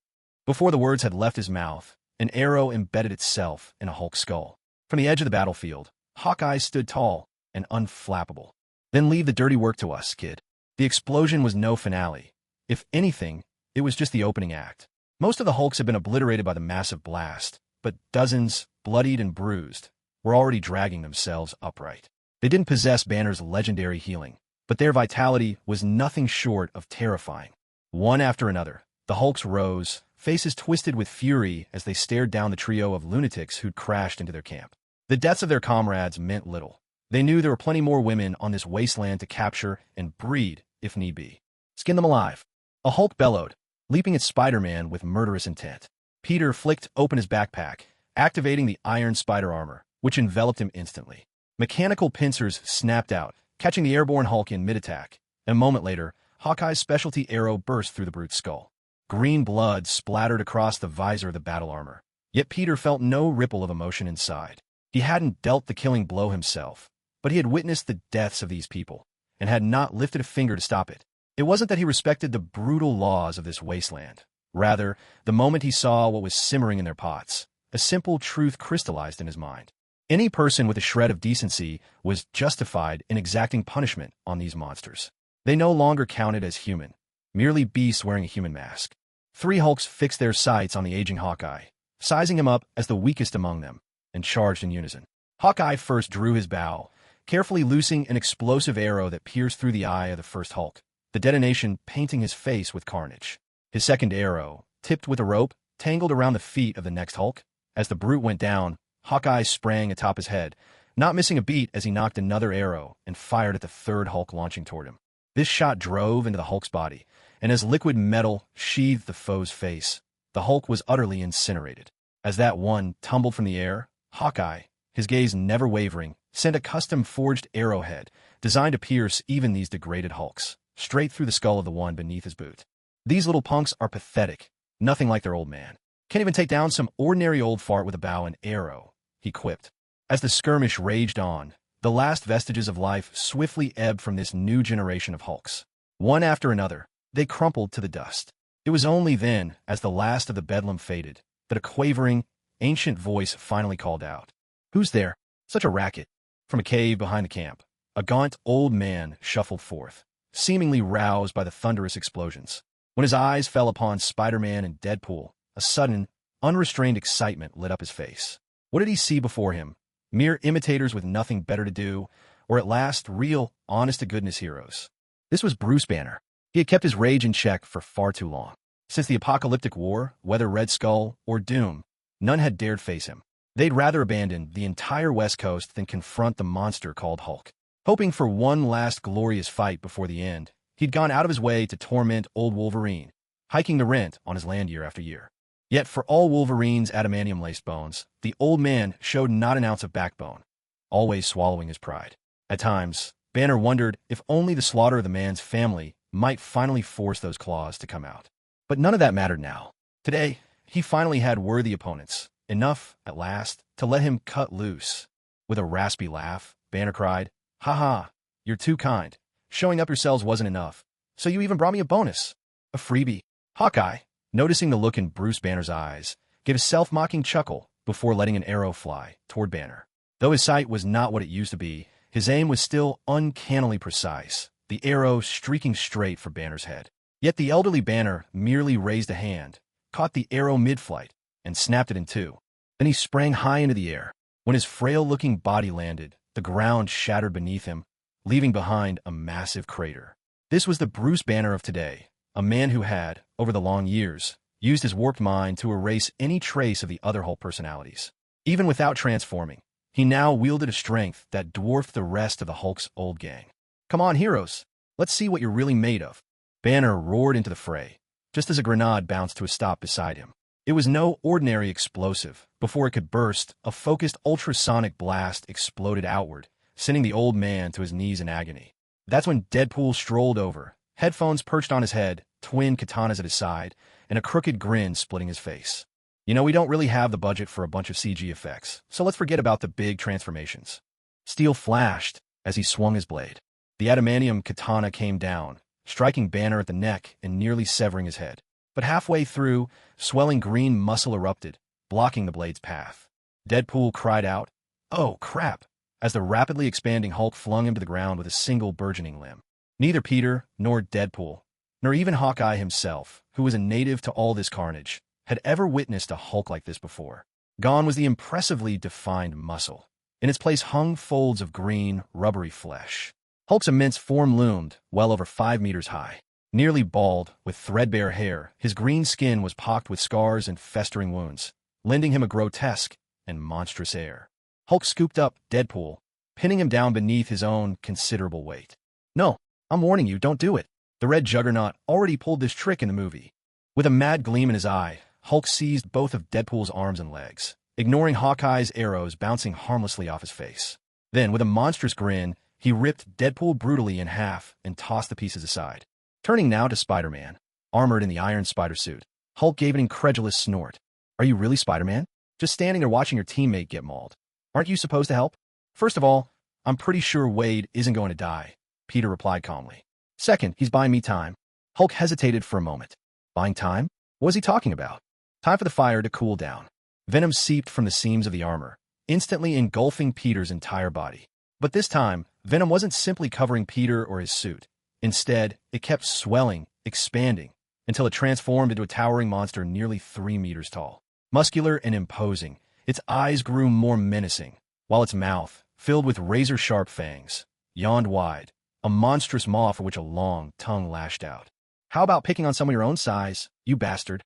Before the words had left his mouth, an arrow embedded itself in a Hulk skull. From the edge of the battlefield, Hawkeye stood tall and unflappable. Then leave the dirty work to us, kid. The explosion was no finale. If anything, it was just the opening act. Most of the Hulks had been obliterated by the massive blast, but dozens, bloodied and bruised, were already dragging themselves upright. They didn't possess Banner's legendary healing, but their vitality was nothing short of terrifying. One after another, the Hulks rose, faces twisted with fury as they stared down the trio of lunatics who'd crashed into their camp. The deaths of their comrades meant little. They knew there were plenty more women on this wasteland to capture and breed if need be. Skin them alive. A Hulk bellowed, leaping at Spider-Man with murderous intent. Peter flicked open his backpack, activating the iron spider armor, which enveloped him instantly. Mechanical pincers snapped out, catching the airborne Hulk in mid-attack. A moment later, Hawkeye's specialty arrow burst through the brute's skull. Green blood splattered across the visor of the battle armor. Yet Peter felt no ripple of emotion inside. He hadn't dealt the killing blow himself, but he had witnessed the deaths of these people, and had not lifted a finger to stop it. It wasn't that he respected the brutal laws of this wasteland. Rather, the moment he saw what was simmering in their pots, a simple truth crystallized in his mind. Any person with a shred of decency was justified in exacting punishment on these monsters. They no longer counted as human, merely beasts wearing a human mask. Three Hulks fixed their sights on the aging Hawkeye, sizing him up as the weakest among them, and charged in unison. Hawkeye first drew his bow, carefully loosing an explosive arrow that pierced through the eye of the first Hulk, the detonation painting his face with carnage. His second arrow, tipped with a rope, tangled around the feet of the next Hulk. As the brute went down, Hawkeye sprang atop his head, not missing a beat as he knocked another arrow and fired at the third Hulk launching toward him. This shot drove into the Hulk's body, and as liquid metal sheathed the foe's face, the Hulk was utterly incinerated. As that one tumbled from the air, Hawkeye, his gaze never wavering, sent a custom-forged arrowhead designed to pierce even these degraded Hulks, straight through the skull of the one beneath his boot. These little punks are pathetic, nothing like their old man. Can't even take down some ordinary old fart with a bow and arrow, he quipped. As the skirmish raged on, the last vestiges of life swiftly ebbed from this new generation of Hulks. One after another, they crumpled to the dust. It was only then, as the last of the bedlam faded, that a quavering, ancient voice finally called out. Who's there? Such a racket. From a cave behind the camp, a gaunt old man shuffled forth, seemingly roused by the thunderous explosions. When his eyes fell upon Spider-Man and Deadpool, a sudden, unrestrained excitement lit up his face. What did he see before him? Mere imitators with nothing better to do, or at last real, honest-to-goodness heroes? This was Bruce Banner. He had kept his rage in check for far too long. Since the apocalyptic war, whether Red Skull or Doom, none had dared face him. They'd rather abandon the entire West Coast than confront the monster called Hulk. Hoping for one last glorious fight before the end, he'd gone out of his way to torment old Wolverine, hiking the rent on his land year after year. Yet for all Wolverine's adamantium-laced bones, the old man showed not an ounce of backbone, always swallowing his pride. At times, Banner wondered if only the slaughter of the man's family might finally force those claws to come out. But none of that mattered now. Today, he finally had worthy opponents, enough, at last, to let him cut loose. With a raspy laugh, Banner cried, "Ha ha, you're too kind. Showing up yourselves wasn't enough, so you even brought me a bonus. A freebie." Hawkeye, noticing the look in Bruce Banner's eyes, gave a self-mocking chuckle before letting an arrow fly toward Banner. Though his sight was not what it used to be, his aim was still uncannily precise, the arrow streaking straight for Banner's head. Yet the elderly Banner merely raised a hand, caught the arrow mid-flight, and snapped it in two. Then he sprang high into the air. When his frail-looking body landed, the ground shattered beneath him, leaving behind a massive crater. This was the Bruce Banner of today, a man who had, over the long years, used his warped mind to erase any trace of the other Hulk personalities. Even without transforming, he now wielded a strength that dwarfed the rest of the Hulk's old gang. "Come on, heroes. Let's see what you're really made of." Banner roared into the fray, just as a grenade bounced to a stop beside him. It was no ordinary explosive. Before it could burst, a focused ultrasonic blast exploded outward, sending the old man to his knees in agony. That's when Deadpool strolled over, headphones perched on his head, twin katanas at his side, and a crooked grin splitting his face. "You know, we don't really have the budget for a bunch of CG effects, so let's forget about the big transformations." Steel flashed as he swung his blade. The adamantium katana came down, striking Banner at the neck and nearly severing his head. But halfway through, swelling green muscle erupted, blocking the blade's path. Deadpool cried out, "Oh, crap," as the rapidly expanding Hulk flung him to the ground with a single burgeoning limb. Neither Peter, nor Deadpool, nor even Hawkeye himself, who was a native to all this carnage, had ever witnessed a Hulk like this before. Gone was the impressively defined muscle. In its place hung folds of green, rubbery flesh. Hulk's immense form loomed, well over 5 meters high. Nearly bald, with threadbare hair, his green skin was pocked with scars and festering wounds, lending him a grotesque and monstrous air. Hulk scooped up Deadpool, pinning him down beneath his own considerable weight. "No, I'm warning you, don't do it." The Red Juggernaut already pulled this trick in the movie. With a mad gleam in his eye, Hulk seized both of Deadpool's arms and legs, ignoring Hawkeye's arrows bouncing harmlessly off his face. Then, with a monstrous grin, he ripped Deadpool brutally in half and tossed the pieces aside. Turning now to Spider-Man, armored in the Iron Spider suit, Hulk gave an incredulous snort. "Are you really Spider-Man? Just standing there watching your teammate get mauled. Aren't you supposed to help?" "First of all, I'm pretty sure Wade isn't going to die," Peter replied calmly. "Second, he's buying me time." Hulk hesitated for a moment. Buying time? What was he talking about? Time for the fire to cool down. Venom seeped from the seams of the armor, instantly engulfing Peter's entire body. But this time, Venom wasn't simply covering Peter or his suit. Instead, it kept swelling, expanding, until it transformed into a towering monster nearly 3 meters tall. Muscular and imposing, its eyes grew more menacing, while its mouth, filled with razor-sharp fangs, yawned wide, a monstrous maw for which a long tongue lashed out. "How about picking on someone your own size, you bastard?"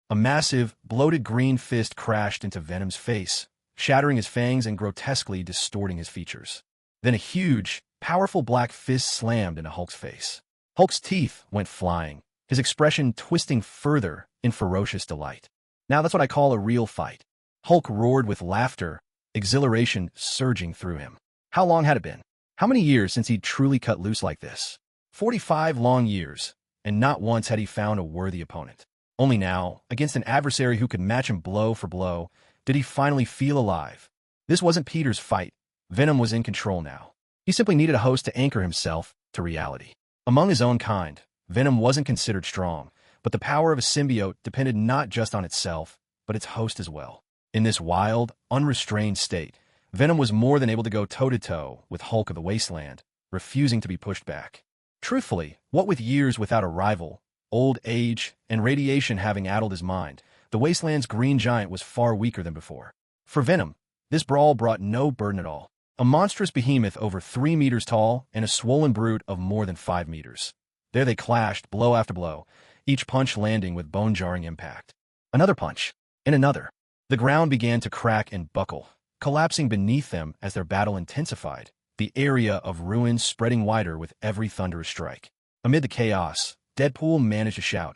A massive, bloated green fist crashed into Venom's face, shattering his fangs and grotesquely distorting his features. Then a huge, powerful black fist slammed into Hulk's face. Hulk's teeth went flying, his expression twisting further in ferocious delight. "Now that's what I call a real fight." Hulk roared with laughter, exhilaration surging through him. How long had it been? How many years since he'd truly cut loose like this? 45 long years, and not once had he found a worthy opponent. Only now, against an adversary who could match him blow for blow, did he finally feel alive. This wasn't Peter's fight. Venom was in control now. He simply needed a host to anchor himself to reality. Among his own kind, Venom wasn't considered strong, but the power of a symbiote depended not just on itself, but its host as well. In this wild, unrestrained state, Venom was more than able to go toe-to-toe with Hulk of the Wasteland, refusing to be pushed back. Truthfully, what with years without a rival, old age, and radiation having addled his mind, the Wasteland's green giant was far weaker than before. For Venom, this brawl brought no burden at all. A monstrous behemoth over 3 meters tall and a swollen brute of more than 5 meters. There they clashed, blow after blow, each punch landing with bone-jarring impact. Another punch, and another. The ground began to crack and buckle, collapsing beneath them as their battle intensified, the area of ruin spreading wider with every thunderous strike. Amid the chaos, Deadpool managed to shout,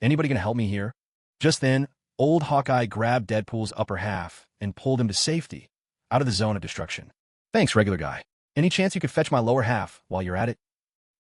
"Anybody gonna help me here?" Just then, old Hawkeye grabbed Deadpool's upper half and pulled him to safety, out of the zone of destruction. "Thanks, regular guy. Any chance you could fetch my lower half while you're at it?"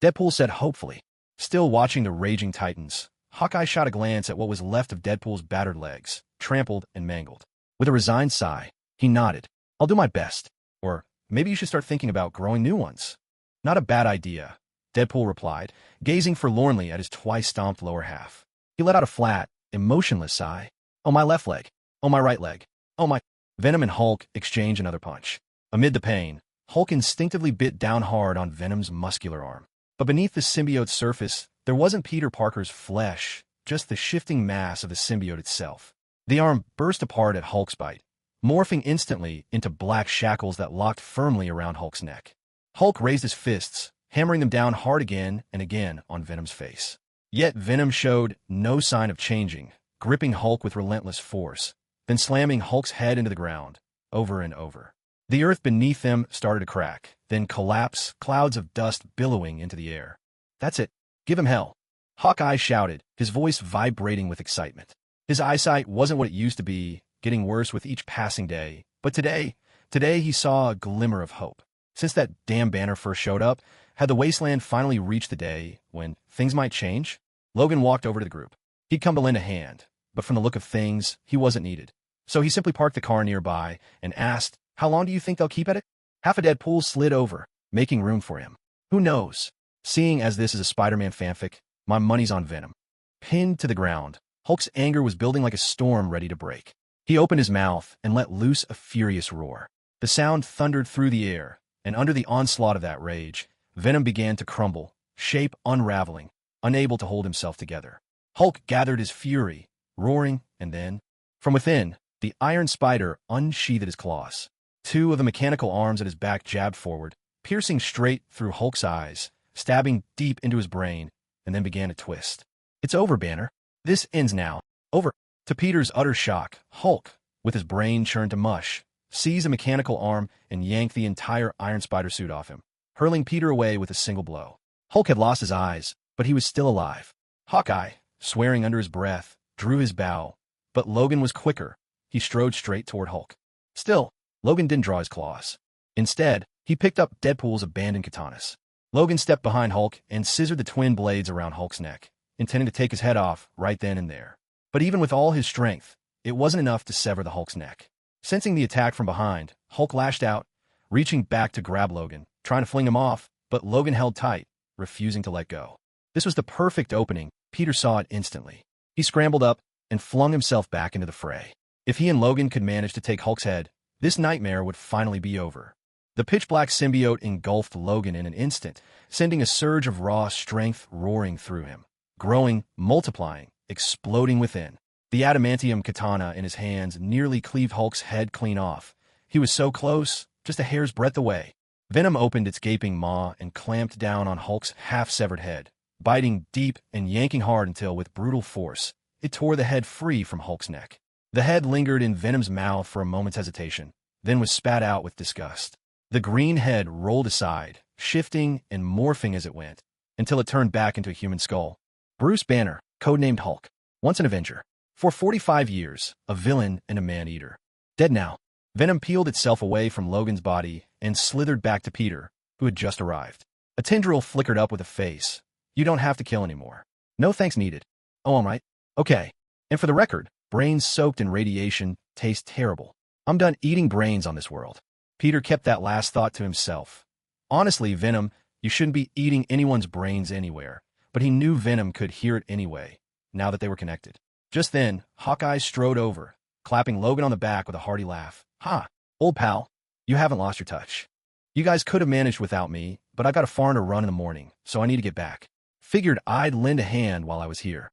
Deadpool said hopefully. Still watching the raging titans, Hawkeye shot a glance at what was left of Deadpool's battered legs, trampled and mangled. With a resigned sigh, he nodded. "I'll do my best. Or maybe you should start thinking about growing new ones." "Not a bad idea," Deadpool replied, gazing forlornly at his twice-stomped lower half. He let out a flat, emotionless sigh. "Oh, my left leg. Oh, my right leg. Oh, my—" Venom and Hulk exchanged another punch. Amid the pain, Hulk instinctively bit down hard on Venom's muscular arm. But beneath the symbiote's surface, there wasn't Peter Parker's flesh, just the shifting mass of the symbiote itself. The arm burst apart at Hulk's bite, morphing instantly into black shackles that locked firmly around Hulk's neck. Hulk raised his fists, hammering them down hard again and again on Venom's face. Yet Venom showed no sign of changing, gripping Hulk with relentless force, then slamming Hulk's head into the ground, over and over. The earth beneath them started to crack, then collapse, clouds of dust billowing into the air. "That's it. Give him hell," Hawkeye shouted, his voice vibrating with excitement. His eyesight wasn't what it used to be, getting worse with each passing day. But today he saw a glimmer of hope. Since that damn banner first showed up, had the Wasteland finally reached the day when things might change? Logan walked over to the group. He'd come to lend a hand, but from the look of things, he wasn't needed. So he simply parked the car nearby and asked, "How long do you think they'll keep at it?" Half a Deadpool slid over, making room for him. "Who knows? Seeing as this is a Spider-Man fanfic, my money's on Venom." Pinned to the ground, Hulk's anger was building like a storm ready to break. He opened his mouth and let loose a furious roar. The sound thundered through the air, and under the onslaught of that rage, Venom began to crumble, shape unraveling, unable to hold himself together. Hulk gathered his fury, roaring, and then, from within, the Iron Spider unsheathed his claws. 2 of the mechanical arms at his back jabbed forward, piercing straight through Hulk's eyes, stabbing deep into his brain, and then began to twist. "It's over, Banner. This ends now. Over." To Peter's utter shock, Hulk, with his brain churned to mush, seized a mechanical arm and yanked the entire Iron Spider suit off him, hurling Peter away with a single blow. Hulk had lost his eyes, but he was still alive. Hawkeye, swearing under his breath, drew his bow, but Logan was quicker. He strode straight toward Hulk. Still, Logan didn't draw his claws. Instead, he picked up Deadpool's abandoned katanas. Logan stepped behind Hulk and scissored the twin blades around Hulk's neck, intending to take his head off right then and there. But even with all his strength, it wasn't enough to sever the Hulk's neck. Sensing the attack from behind, Hulk lashed out, reaching back to grab Logan, trying to fling him off, but Logan held tight, refusing to let go. This was the perfect opening. Peter saw it instantly. He scrambled up and flung himself back into the fray. If he and Logan could manage to take Hulk's head, this nightmare would finally be over. The pitch-black symbiote engulfed Logan in an instant, sending a surge of raw strength roaring through him, growing, multiplying, exploding within. The adamantium katana in his hands nearly cleaved Hulk's head clean off. He was so close, just a hair's breadth away. Venom opened its gaping maw and clamped down on Hulk's half-severed head, biting deep and yanking hard until, with brutal force, it tore the head free from Hulk's neck. The head lingered in Venom's mouth for a moment's hesitation, then was spat out with disgust. The green head rolled aside, shifting and morphing as it went, until it turned back into a human skull. Bruce Banner, codenamed Hulk, once an Avenger. For 45 years, a villain and a man-eater. Dead now. Venom peeled itself away from Logan's body and slithered back to Peter, who had just arrived. A tendril flickered up with a face. "You don't have to kill anymore. No thanks needed." "Oh, I'm right. Okay. And for the record, brains soaked in radiation taste terrible. I'm done eating brains on this world." Peter kept that last thought to himself. Honestly, Venom, you shouldn't be eating anyone's brains anywhere, but he knew Venom could hear it anyway, now that they were connected. Just then, Hawkeye strode over, clapping Logan on the back with a hearty laugh. "Ha, old pal. You haven't lost your touch. You guys could have managed without me, but I've got a foreigner run in the morning, so I need to get back. Figured I'd lend a hand while I was here.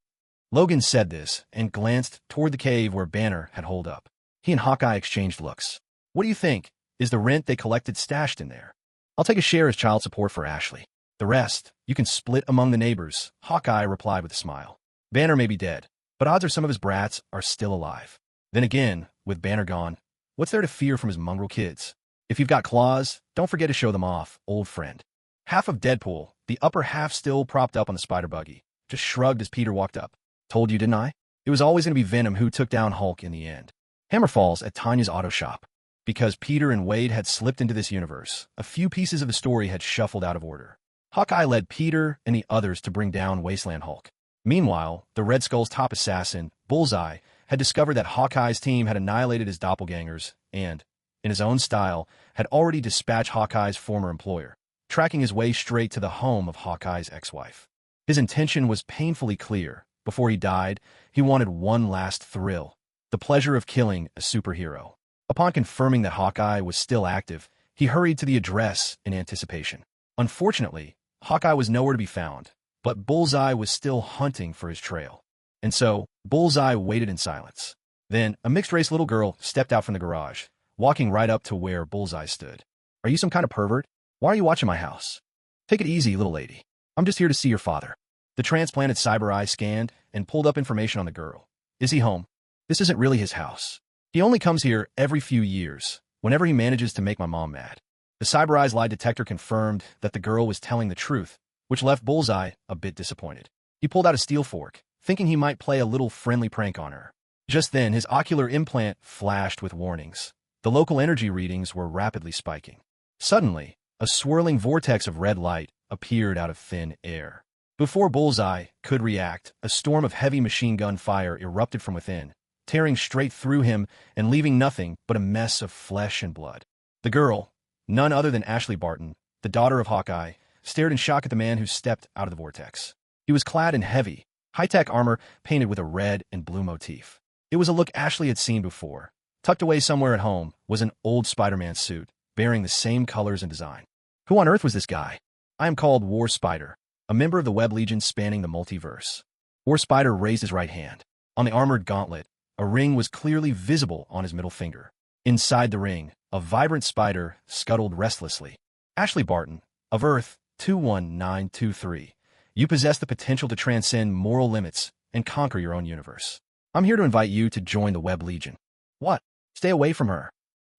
Logan said this and glanced toward the cave where Banner had holed up. He and Hawkeye exchanged looks. What do you think? Is the rent they collected stashed in there? I'll take a share as child support for Ashley. The rest, you can split among the neighbors, Hawkeye replied with a smile. Banner may be dead, but odds are some of his brats are still alive. Then again, with Banner gone, what's there to fear from his mongrel kids? If you've got claws, don't forget to show them off, old friend. Half of Deadpool, the upper half still propped up on the spider buggy, just shrugged as Peter walked up. Told you, didn't I? It was always going to be Venom who took down Hulk in the end. Hammer falls at Tanya's auto shop. Because Peter and Wade had slipped into this universe, a few pieces of the story had shuffled out of order. Hawkeye led Peter and the others to bring down Wasteland Hulk. Meanwhile, the Red Skull's top assassin, Bullseye, had discovered that Hawkeye's team had annihilated his doppelgangers and, in his own style, had already dispatched Hawkeye's former employer, tracking his way straight to the home of Hawkeye's ex-wife. His intention was painfully clear. Before he died, he wanted one last thrill, the pleasure of killing a superhero. Upon confirming that Hawkeye was still active, he hurried to the address in anticipation. Unfortunately, Hawkeye was nowhere to be found, but Bullseye was still hunting for his trail. And so, Bullseye waited in silence. Then, a mixed-race little girl stepped out from the garage, walking right up to where Bullseye stood. Are you some kind of pervert? Why are you watching my house? Take it easy, little lady. I'm just here to see your father. The transplanted cyber eye scanned and pulled up information on the girl. Is he home? This isn't really his house. He only comes here every few years, whenever he manages to make my mom mad. The cyber eye's lie detector confirmed that the girl was telling the truth, which left Bullseye a bit disappointed. He pulled out a steel fork, thinking he might play a little friendly prank on her. Just then, his ocular implant flashed with warnings. The local energy readings were rapidly spiking. Suddenly, a swirling vortex of red light appeared out of thin air. Before Bullseye could react, a storm of heavy machine gun fire erupted from within, tearing straight through him and leaving nothing but a mess of flesh and blood. The girl, none other than Ashley Barton, the daughter of Hawkeye, stared in shock at the man who stepped out of the vortex. He was clad in heavy, high-tech armor painted with a red and blue motif. It was a look Ashley had seen before. Tucked away somewhere at home was an old Spider-Man suit, bearing the same colors and design. Who on earth was this guy? I am called War Spider, a member of the Web Legion spanning the multiverse. War Spider raised his right hand. On the armored gauntlet, a ring was clearly visible on his middle finger. Inside the ring, a vibrant spider scuttled restlessly. Ashley Barton, of Earth 21923. You possess the potential to transcend moral limits and conquer your own universe. I'm here to invite you to join the Web Legion. What? Stay away from her.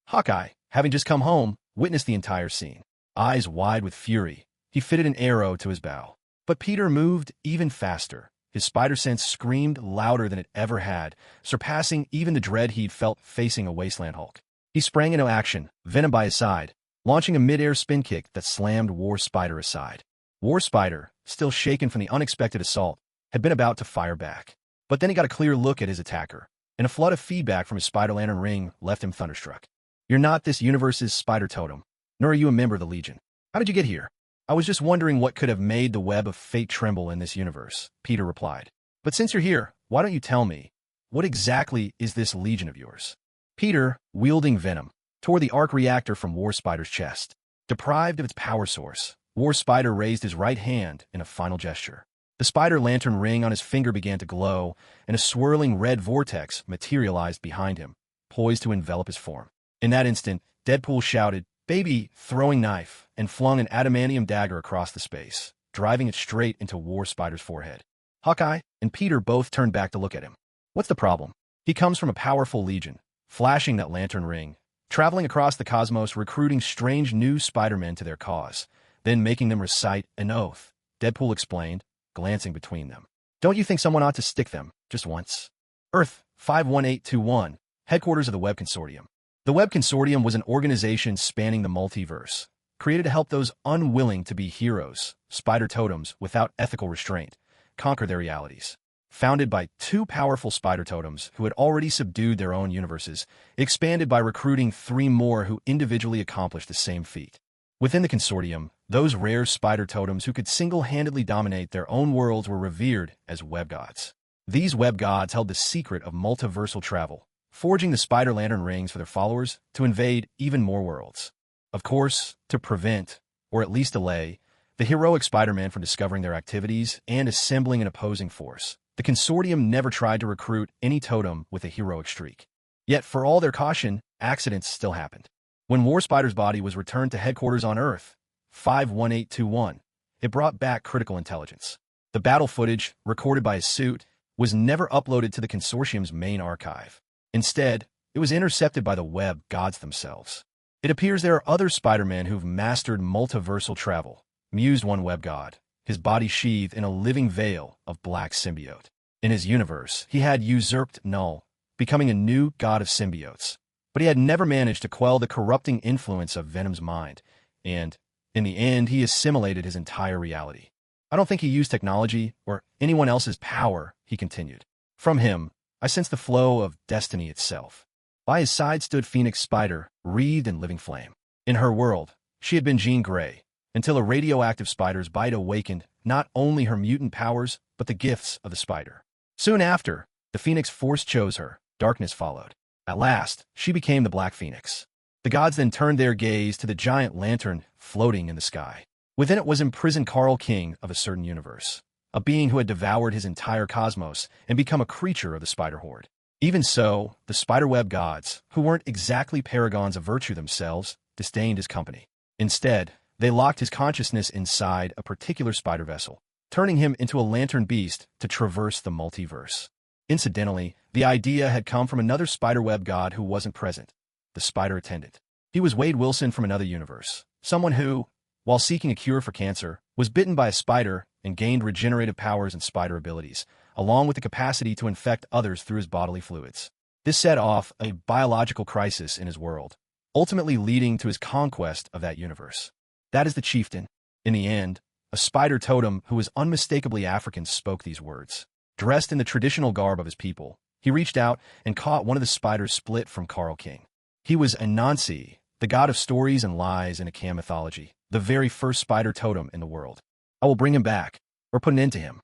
Hawkeye, having just come home, witnessed the entire scene. Eyes wide with fury, he fitted an arrow to his bow. But Peter moved even faster. His spider sense screamed louder than it ever had, surpassing even the dread he'd felt facing a Wasteland Hulk. He sprang into action, Venom by his side, launching a mid-air spin kick that slammed War Spider aside. War Spider, still shaken from the unexpected assault, had been about to fire back. But then he got a clear look at his attacker, and a flood of feedback from his Spider-Lantern ring left him thunderstruck. You're not this universe's spider totem, nor are you a member of the Legion. How did you get here? I was just wondering what could have made the web of fate tremble in this universe, Peter replied. But since you're here, why don't you tell me, what exactly is this Legion of yours? Peter, wielding Venom, tore the arc reactor from War Spider's chest. Deprived of its power source, War Spider raised his right hand in a final gesture. The spider lantern ring on his finger began to glow, and a swirling red vortex materialized behind him, poised to envelop his form. In that instant, Deadpool shouted, "Baby!" throwing knife, and flung an adamantium dagger across the space, driving it straight into War Spider's forehead. Hawkeye and Peter both turned back to look at him. What's the problem? He comes from a powerful legion, flashing that lantern ring, traveling across the cosmos recruiting strange new Spider-Men to their cause, then making them recite an oath, Deadpool explained, glancing between them. Don't you think someone ought to stick them, just once? Earth 51821, headquarters of the Web Consortium. The Web Consortium was an organization spanning the multiverse, created to help those unwilling to be heroes, spider totems without ethical restraint, conquer their realities. Founded by two powerful spider totems who had already subdued their own universes, it expanded by recruiting three more who individually accomplished the same feat. Within the consortium, those rare spider totems who could single-handedly dominate their own worlds were revered as web gods. These web gods held the secret of multiversal travel, forging the spider lantern rings for their followers to invade even more worlds. Of course, to prevent, or at least delay, the heroic Spider-Man from discovering their activities and assembling an opposing force, the consortium never tried to recruit any totem with a heroic streak. Yet, for all their caution, accidents still happened. When War Spider's body was returned to headquarters on Earth, 51821, it brought back critical intelligence. The battle footage, recorded by his suit, was never uploaded to the consortium's main archive. Instead, it was intercepted by the web gods themselves. It appears there are other Spider-Men who've mastered multiversal travel, mused one web god, his body sheathed in a living veil of black symbiote. In his universe, he had usurped Null, becoming a new god of symbiotes. But he had never managed to quell the corrupting influence of Venom's mind, and, in the end, he assimilated his entire reality. I don't think he used technology or anyone else's power, he continued. From him, I sensed the flow of destiny itself. By his side stood Phoenix Spider, wreathed in living flame. In her world, she had been Jean Grey, until a radioactive spider's bite awakened not only her mutant powers, but the gifts of the spider. Soon after, the Phoenix Force chose her, darkness followed. At last, she became the Black Phoenix. The gods then turned their gaze to the giant lantern floating in the sky. Within it was imprisoned Carl King of a certain universe, a being who had devoured his entire cosmos and become a creature of the spider horde. Even so, the spiderweb gods, who weren't exactly paragons of virtue themselves, disdained his company. Instead, they locked his consciousness inside a particular spider vessel, turning him into a lantern beast to traverse the multiverse. Incidentally, the idea had come from another spiderweb god who wasn't present, the spider attendant. He was Wade Wilson from another universe, someone who, while seeking a cure for cancer, was bitten by a spider and gained regenerative powers and spider abilities, along with the capacity to infect others through his bodily fluids. This set off a biological crisis in his world, ultimately leading to his conquest of that universe. That is the chieftain. In the end, a spider totem who was unmistakably African spoke these words. Dressed in the traditional garb of his people, he reached out and caught one of the spiders split from Carl King. He was Anansi, the god of stories and lies in Akkam mythology, the very first spider totem in the world. I will bring him back, or put an end to him.